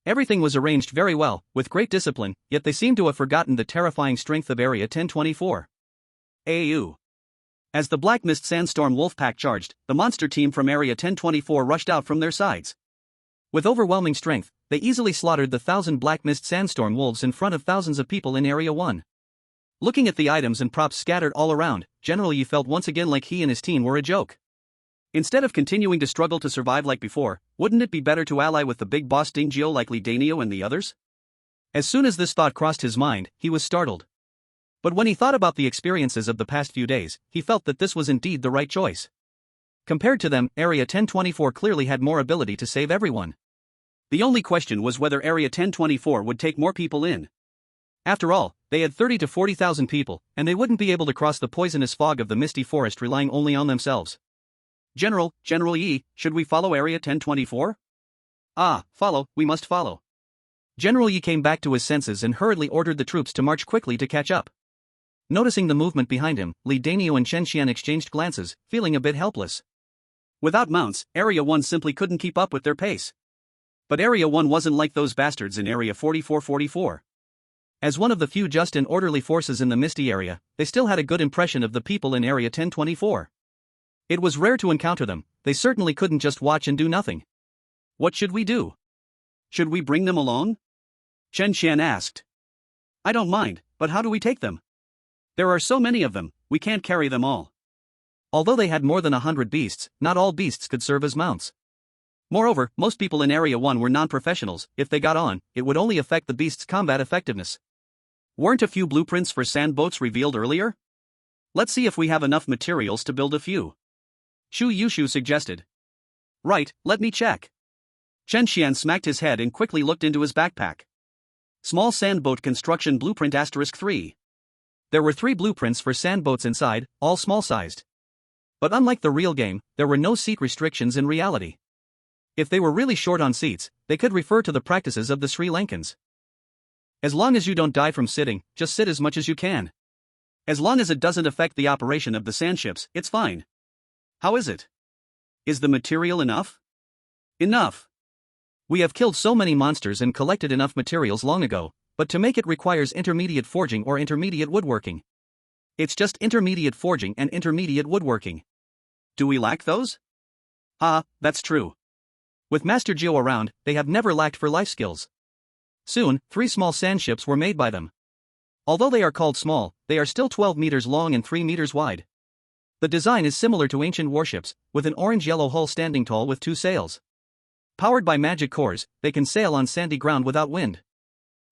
[SPEAKER 1] Everything was arranged very well, with great discipline, yet they seemed to have forgotten the terrifying strength of Area 1024.
[SPEAKER 2] AU. As the Black Mist Sandstorm wolf pack charged, the monster team from Area 1024 rushed out from their sides.
[SPEAKER 1] With overwhelming strength, they easily slaughtered the 1,000 Black Mist Sandstorm wolves in front of thousands of people in Area 1. Looking at the items and props scattered all around, General Yi felt once again like he and his team were a joke.
[SPEAKER 2] Instead of continuing to struggle to survive like before, wouldn't it be better to ally with the big boss Ding Jiu like Li Danio and the others?
[SPEAKER 1] As soon as this thought crossed his mind, he was startled. But when he thought about the experiences of the past few days, he felt that this was indeed the right choice. Compared to them, Area 1024 clearly had more ability to save everyone.
[SPEAKER 2] The only question was whether Area 1024 would take more people in.
[SPEAKER 1] After all, they had 30 to 40,000 people, and they wouldn't be able to cross the poisonous fog of the misty forest relying only on themselves.
[SPEAKER 2] General Yi, should we follow Area 1024?
[SPEAKER 1] Follow, we must follow. General Yi came back to his senses and hurriedly ordered the troops to march quickly to catch up. Noticing the movement behind him, Li Danio and Chen Xian exchanged glances, feeling a bit helpless.
[SPEAKER 2] Without mounts, Area 1 simply couldn't keep up with their pace. But Area 1 wasn't like those bastards in Area 4444.
[SPEAKER 1] As one of the few just and orderly forces in the Misty area, they still had a good impression of the people in Area 1024. It was rare to encounter them, they certainly couldn't just watch and do nothing.
[SPEAKER 2] What should we do? Should we bring them along? Chen Qian asked. I don't mind, but how do we take them? There are so many of them, we can't carry them all.
[SPEAKER 1] Although they had more than 100 beasts, not all beasts could serve as mounts. Moreover, most people in Area 1 were non-professionals. If they got on, it would only affect the beast's combat effectiveness. Weren't a few blueprints for sand boats revealed earlier? Let's see if we have enough materials to build a few. Shu Yushu suggested. Right, let me check. Chen Qian smacked his head and quickly looked into his backpack. Small sandboat construction blueprint *3. There were 3 blueprints for sandboats inside, all small-sized. But unlike the real game, there were no seat restrictions in reality. If they were really short on seats, they could refer to the practices of the Sri Lankans. As long as you don't die from sitting, just sit as much as you can. As long as it doesn't affect the operation of the sandships, it's fine. How is it? Is the material enough? Enough. We have killed so many monsters and collected enough materials long ago, but to make it requires intermediate forging or intermediate woodworking. It's just intermediate forging and intermediate woodworking. Do we lack those? Ah, that's true. With Master Geo around, they have never lacked for life skills. Soon, 3 small sandships were made by them. Although they are called small, they are still 12 meters long and 3 meters wide. The design is similar to ancient warships, with an orange-yellow hull standing tall with 2 sails. Powered by magic cores, they can sail on sandy ground without wind.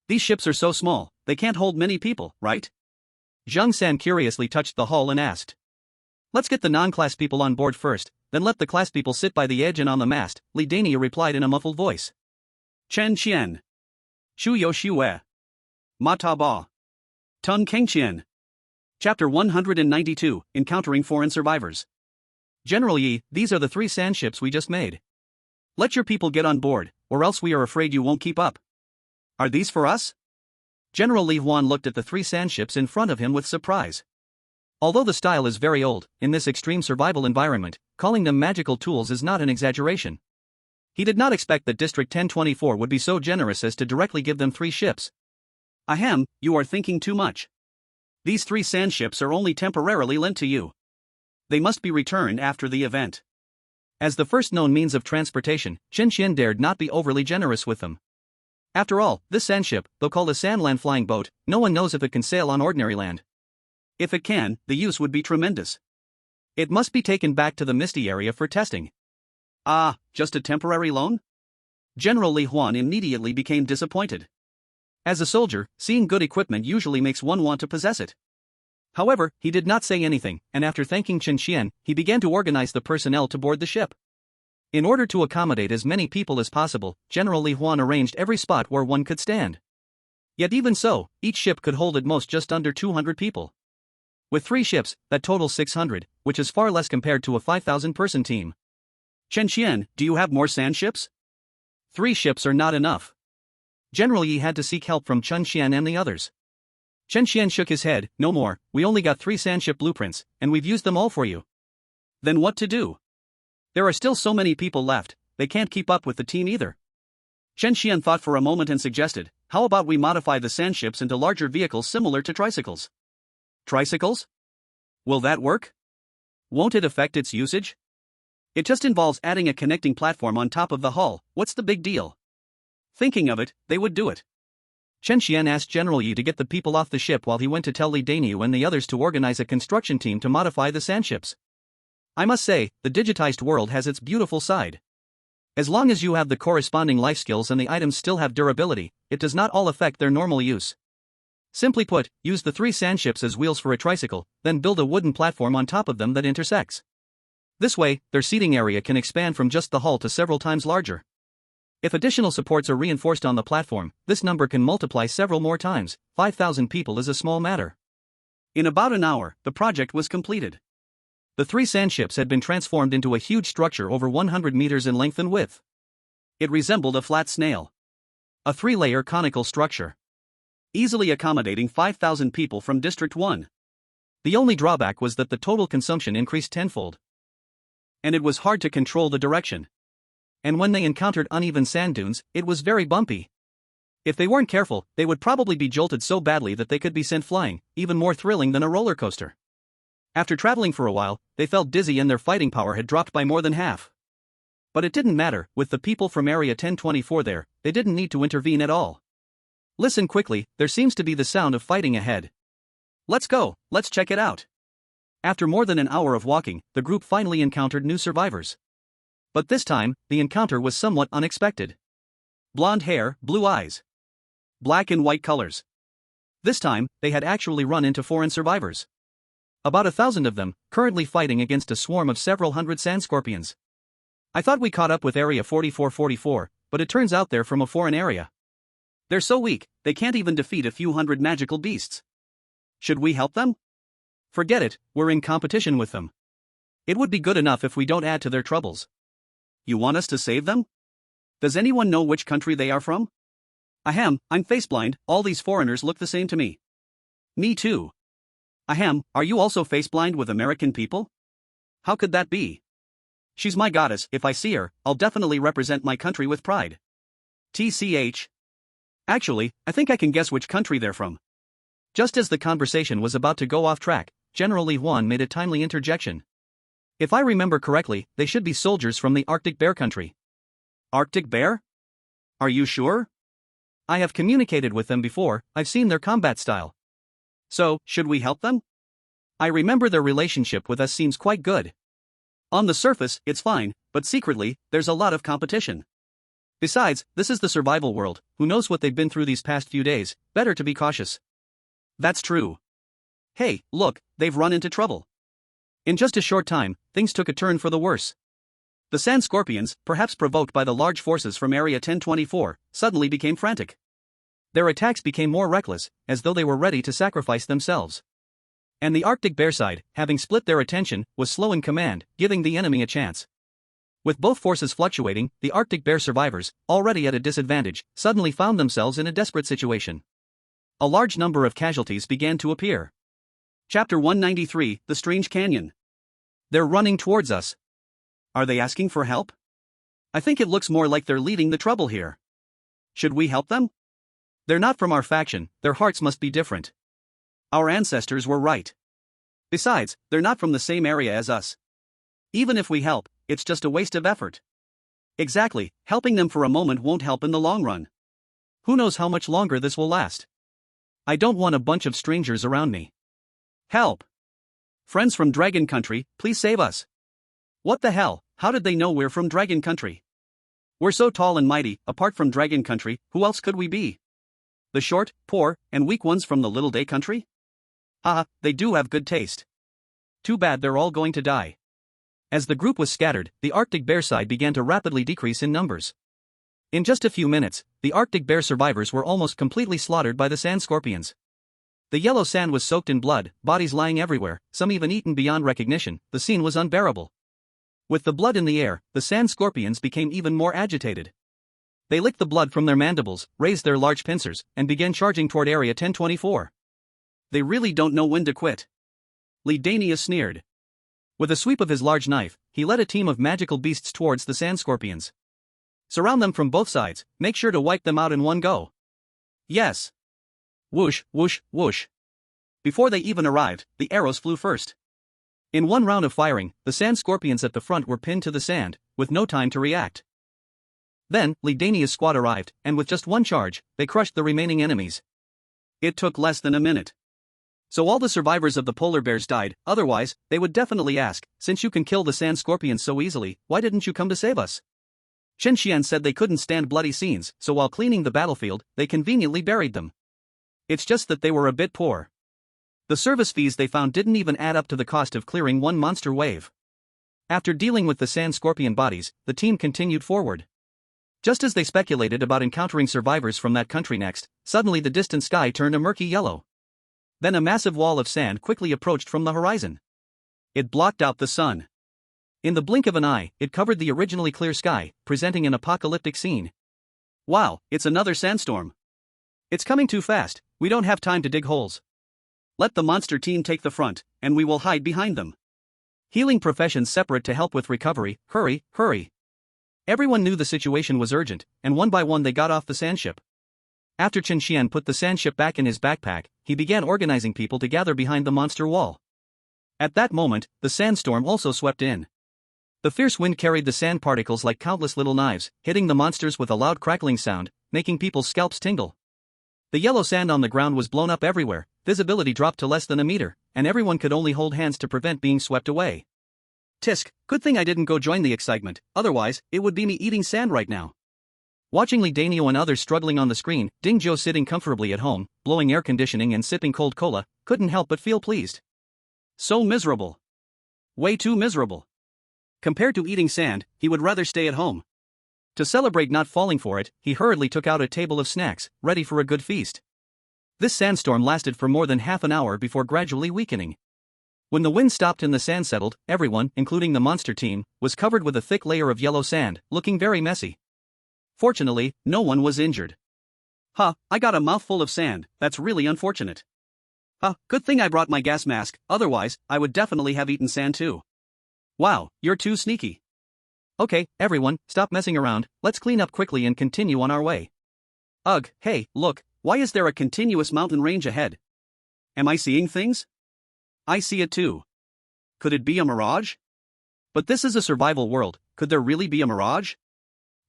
[SPEAKER 1] These ships are so small, they can't hold many people, right? Zhang San curiously touched the hull and asked. Let's get the non-class people on board first, then let the class people sit by the edge and on the mast, Li Dania replied in a muffled voice. Chen Qian. Shu Yo Shue. Ma Ta Ba. Tun Kengqian. Chapter 192, Encountering Foreign Survivors. General Yi, these are the 3 sandships we just made. Let your people get on board, or else we are afraid you won't keep up. Are these for us? General Li Huan looked at the 3 sandships in front of him with surprise. Although the style is very old, in this extreme survival environment, calling them magical tools is not an exaggeration. He did not expect that District 1024 would be so generous as to directly give them 3 ships. Ahem, you are thinking too much. These 3 sandships are only temporarily lent to you. They must be returned after the event. As the first known means of transportation, Chen Qian dared not be overly generous with them. After all, this sandship, though called a sandland flying boat, no one knows if it can sail on ordinary land. If it can, the use would be tremendous. It must be taken back to the Misty area for testing. Ah, just a temporary loan? General Li Huan immediately became disappointed. As a soldier, seeing good equipment usually makes one want to possess it. However, he did not say anything, and after thanking Chen Qian, he began to organize the personnel to board the ship. In order to accommodate as many people as possible, General Li Huan arranged every spot where one could stand. Yet even so, each ship could hold at most just under 200 people. With 3 ships, that totals 600, which is far less compared to a 5,000-person team. Chen Qian, do you have more sandships? 3 ships are not enough. General Yi had to seek help from Chen Qian and the others. Chen Qian shook his head, no more, we only got 3 sandship blueprints, and we've used them all for you. Then what to do? There are still so many people left, they can't keep up with the team either. Chen Qian thought for a moment and suggested, how about we modify the sandships into larger vehicles similar to tricycles? Tricycles? Will that work? Won't it affect its usage? It just involves adding a connecting platform on top of the hull, what's the big deal? Thinking of it, they would do it. Chen Qian asked General Yi to get the people off the ship while he went to tell Li Daniu and the others to organize a construction team to modify the sandships. I must say, the digitized world has its beautiful side. As long as you have the corresponding life skills and the items still have durability, it does not all affect their normal use. Simply put, use the 3 sandships as wheels for a tricycle, then build a wooden platform on top of them that intersects. This way, their seating area can expand from just the hull to several times larger. If additional supports are reinforced on the platform, this number can multiply several more times. 5,000 people is a small matter. In about an hour, the project was completed. The 3 sandships had been transformed into a huge structure over 100 meters in length and width. It resembled a flat snail. A 3-layer conical structure. Easily accommodating 5,000 people from District 1. The only drawback was that the total consumption increased tenfold. And it was hard to control the direction. And when they encountered uneven sand dunes, it was very bumpy. If they weren't careful, they would probably be jolted so badly that they could be sent flying, even more thrilling than a roller coaster. After traveling for a while, they felt dizzy and their fighting power had dropped by more than half. But it didn't matter, with the people from Area 1024 there, they didn't need to intervene at all. Listen quickly, there seems to be the sound of fighting ahead. Let's go, let's check it out. After more than an hour of walking, the group finally encountered new survivors. But this time, the encounter was somewhat unexpected. Blonde hair, blue eyes. Black and white colors. This time, they had actually run into foreign survivors. About 1,000 of them, currently fighting against a swarm of several hundred sand scorpions. I thought we caught up with Area 4444, but it turns out they're from a foreign area. They're so weak, they can't even defeat a few hundred magical beasts. Should we help them? Forget it, we're in competition with them. It would be good enough if we don't add to their troubles. You want us to save them? Does anyone know which country they are from? Ahem, I'm faceblind, all these foreigners look the same to me. Me too. Ahem, are you also faceblind with American people? How could that be? She's my goddess, if I see her, I'll definitely represent my country with pride. TCH. Actually, I think I can guess which country they're from. Just as the conversation was about to go off track, General Li Huan made a timely interjection. If I remember correctly, they should be soldiers from the Arctic Bear country. Arctic Bear? Are you sure? I have communicated with them before, I've seen their combat style. So, should we help them? I remember their relationship with us seems quite good. On the surface, it's fine, but secretly, there's a lot of competition. Besides, this is the survival world, who knows what they've been through these past few days, better to be cautious. That's true. Hey, look, they've run into trouble. In just a short time, things took a turn for the worse. The sand scorpions, perhaps provoked by the large forces from Area 1024, suddenly became frantic. Their attacks became more reckless, as though they were ready to sacrifice themselves. And the Arctic Bear side, having split their attention, was slow in command, giving the enemy a chance. With both forces fluctuating, the Arctic Bear survivors, already at a disadvantage, suddenly found themselves in a desperate situation. A large number of casualties began to appear. Chapter 193, The Strange Canyon. They're running towards us. Are they asking for help? I think it looks more like they're leading the trouble here. Should we help them? They're not from our faction, their hearts must be different. Our ancestors were right. Besides, they're not from the same area as us. Even if we help, it's just a waste of effort. Exactly, helping them for a moment won't help in the long run. Who knows how much longer this will last? I don't want a bunch of strangers around me. Help! Friends from Dragon Country, please save us. What the hell, how did they know we're from Dragon Country? We're so tall and mighty, apart from Dragon Country, who else could we be? The short, poor, and weak ones from the Little Day Country? Haha, they do have good taste. Too bad they're all going to die. As the group was scattered, the Arctic Bear side began to rapidly decrease in numbers. In just a few minutes, the Arctic Bear survivors were almost completely slaughtered by the sand scorpions. The yellow sand was soaked in blood, bodies lying everywhere, some even eaten beyond recognition. The scene was unbearable. With the blood in the air, the sand scorpions became even more agitated. They licked the blood from their mandibles, raised their large pincers, and began charging toward Area 1024. They really don't know when to quit. Lidania sneered. With a sweep of his large knife, he led a team of magical beasts towards the sand scorpions. Surround them from both sides, make sure to wipe them out in one go. Yes. Whoosh, whoosh, whoosh. Before they even arrived, the arrows flew first. In one round of firing, the sand scorpions at the front were pinned to the sand, with no time to react. Then, Lidania's squad arrived, and with just one charge, they crushed the remaining enemies. It took less than a minute. So all the survivors of the polar bears died, otherwise, they would definitely ask, since you can kill the sand scorpions so easily, why didn't you come to save us? Chen Xian said they couldn't stand bloody scenes, so while cleaning the battlefield, they conveniently buried them. It's just that they were a bit poor. The service fees they found didn't even add up to the cost of clearing one monster wave. After dealing with the sand scorpion bodies, the team continued forward. Just as they speculated about encountering survivors from that country next, suddenly the distant sky turned a murky yellow. Then a massive wall of sand quickly approached from the horizon. It blocked out the sun. In the blink of an eye, it covered the originally clear sky, presenting an apocalyptic scene. Wow, it's another sandstorm. It's coming too fast, we don't have time to dig holes. Let the monster team take the front, and we will hide behind them. Healing professions separate to help with recovery, hurry, hurry. Everyone knew the situation was urgent, and one by one they got off the sandship. After Chen Xian put the sandship back in his backpack, he began organizing people to gather behind the monster wall. At that moment, the sandstorm also swept in. The fierce wind carried the sand particles like countless little knives, hitting the monsters with a loud crackling sound, making people's scalps tingle. The yellow sand on the ground was blown up everywhere, visibility dropped to less than a meter, and everyone could only hold hands to prevent being swept away. Tisk, good thing I didn't go join the excitement, otherwise, it would be me eating sand right now. Watching Li Danio and others struggling on the screen, Ding Zhuo sitting comfortably at home, blowing air conditioning and sipping cold cola, couldn't help but feel pleased. So miserable. Way too miserable. Compared to eating sand, he would rather stay at home. To celebrate not falling for it, he hurriedly took out a table of snacks, ready for a good feast. This sandstorm lasted for more than half an hour before gradually weakening. When the wind stopped and the sand settled, everyone, including the monster team, was covered with a thick layer of yellow sand, looking very messy. Fortunately, no one was injured. Huh, I got a mouthful of sand, that's really unfortunate. Huh, good thing I brought my gas mask, otherwise, I would definitely have eaten sand too. Wow, you're too sneaky. Okay, everyone, stop messing around, let's clean up quickly and continue on our way. Ugh, hey, look, why is there a continuous mountain range ahead? Am I seeing things? I see it too. Could it be a mirage? But this is a survival world, could there really be a mirage?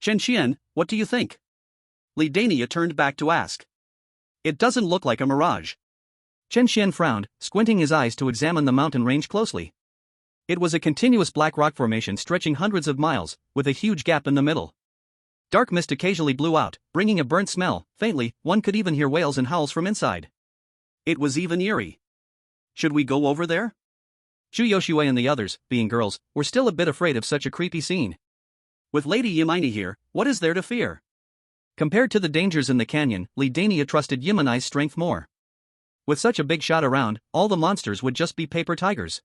[SPEAKER 1] Chen Qian, what do you think? Li Dania turned back to ask. It doesn't look like a mirage. Chen Qian frowned, squinting his eyes to examine the mountain range closely. It was a continuous black rock formation stretching hundreds of miles, with a huge gap in the middle. Dark mist occasionally blew out, bringing a burnt smell. Faintly, one could even hear wails and howls from inside.
[SPEAKER 2] It was even eerie. Should we go over there?
[SPEAKER 1] Zhu Yoshue and the others, being girls, were still a bit afraid of such a creepy scene.
[SPEAKER 2] With Lady Yimini here, what is there to fear?
[SPEAKER 1] Compared to the dangers in the canyon, Li Dania trusted Yimini's strength more. With such a big shot around, all the monsters would just be paper tigers.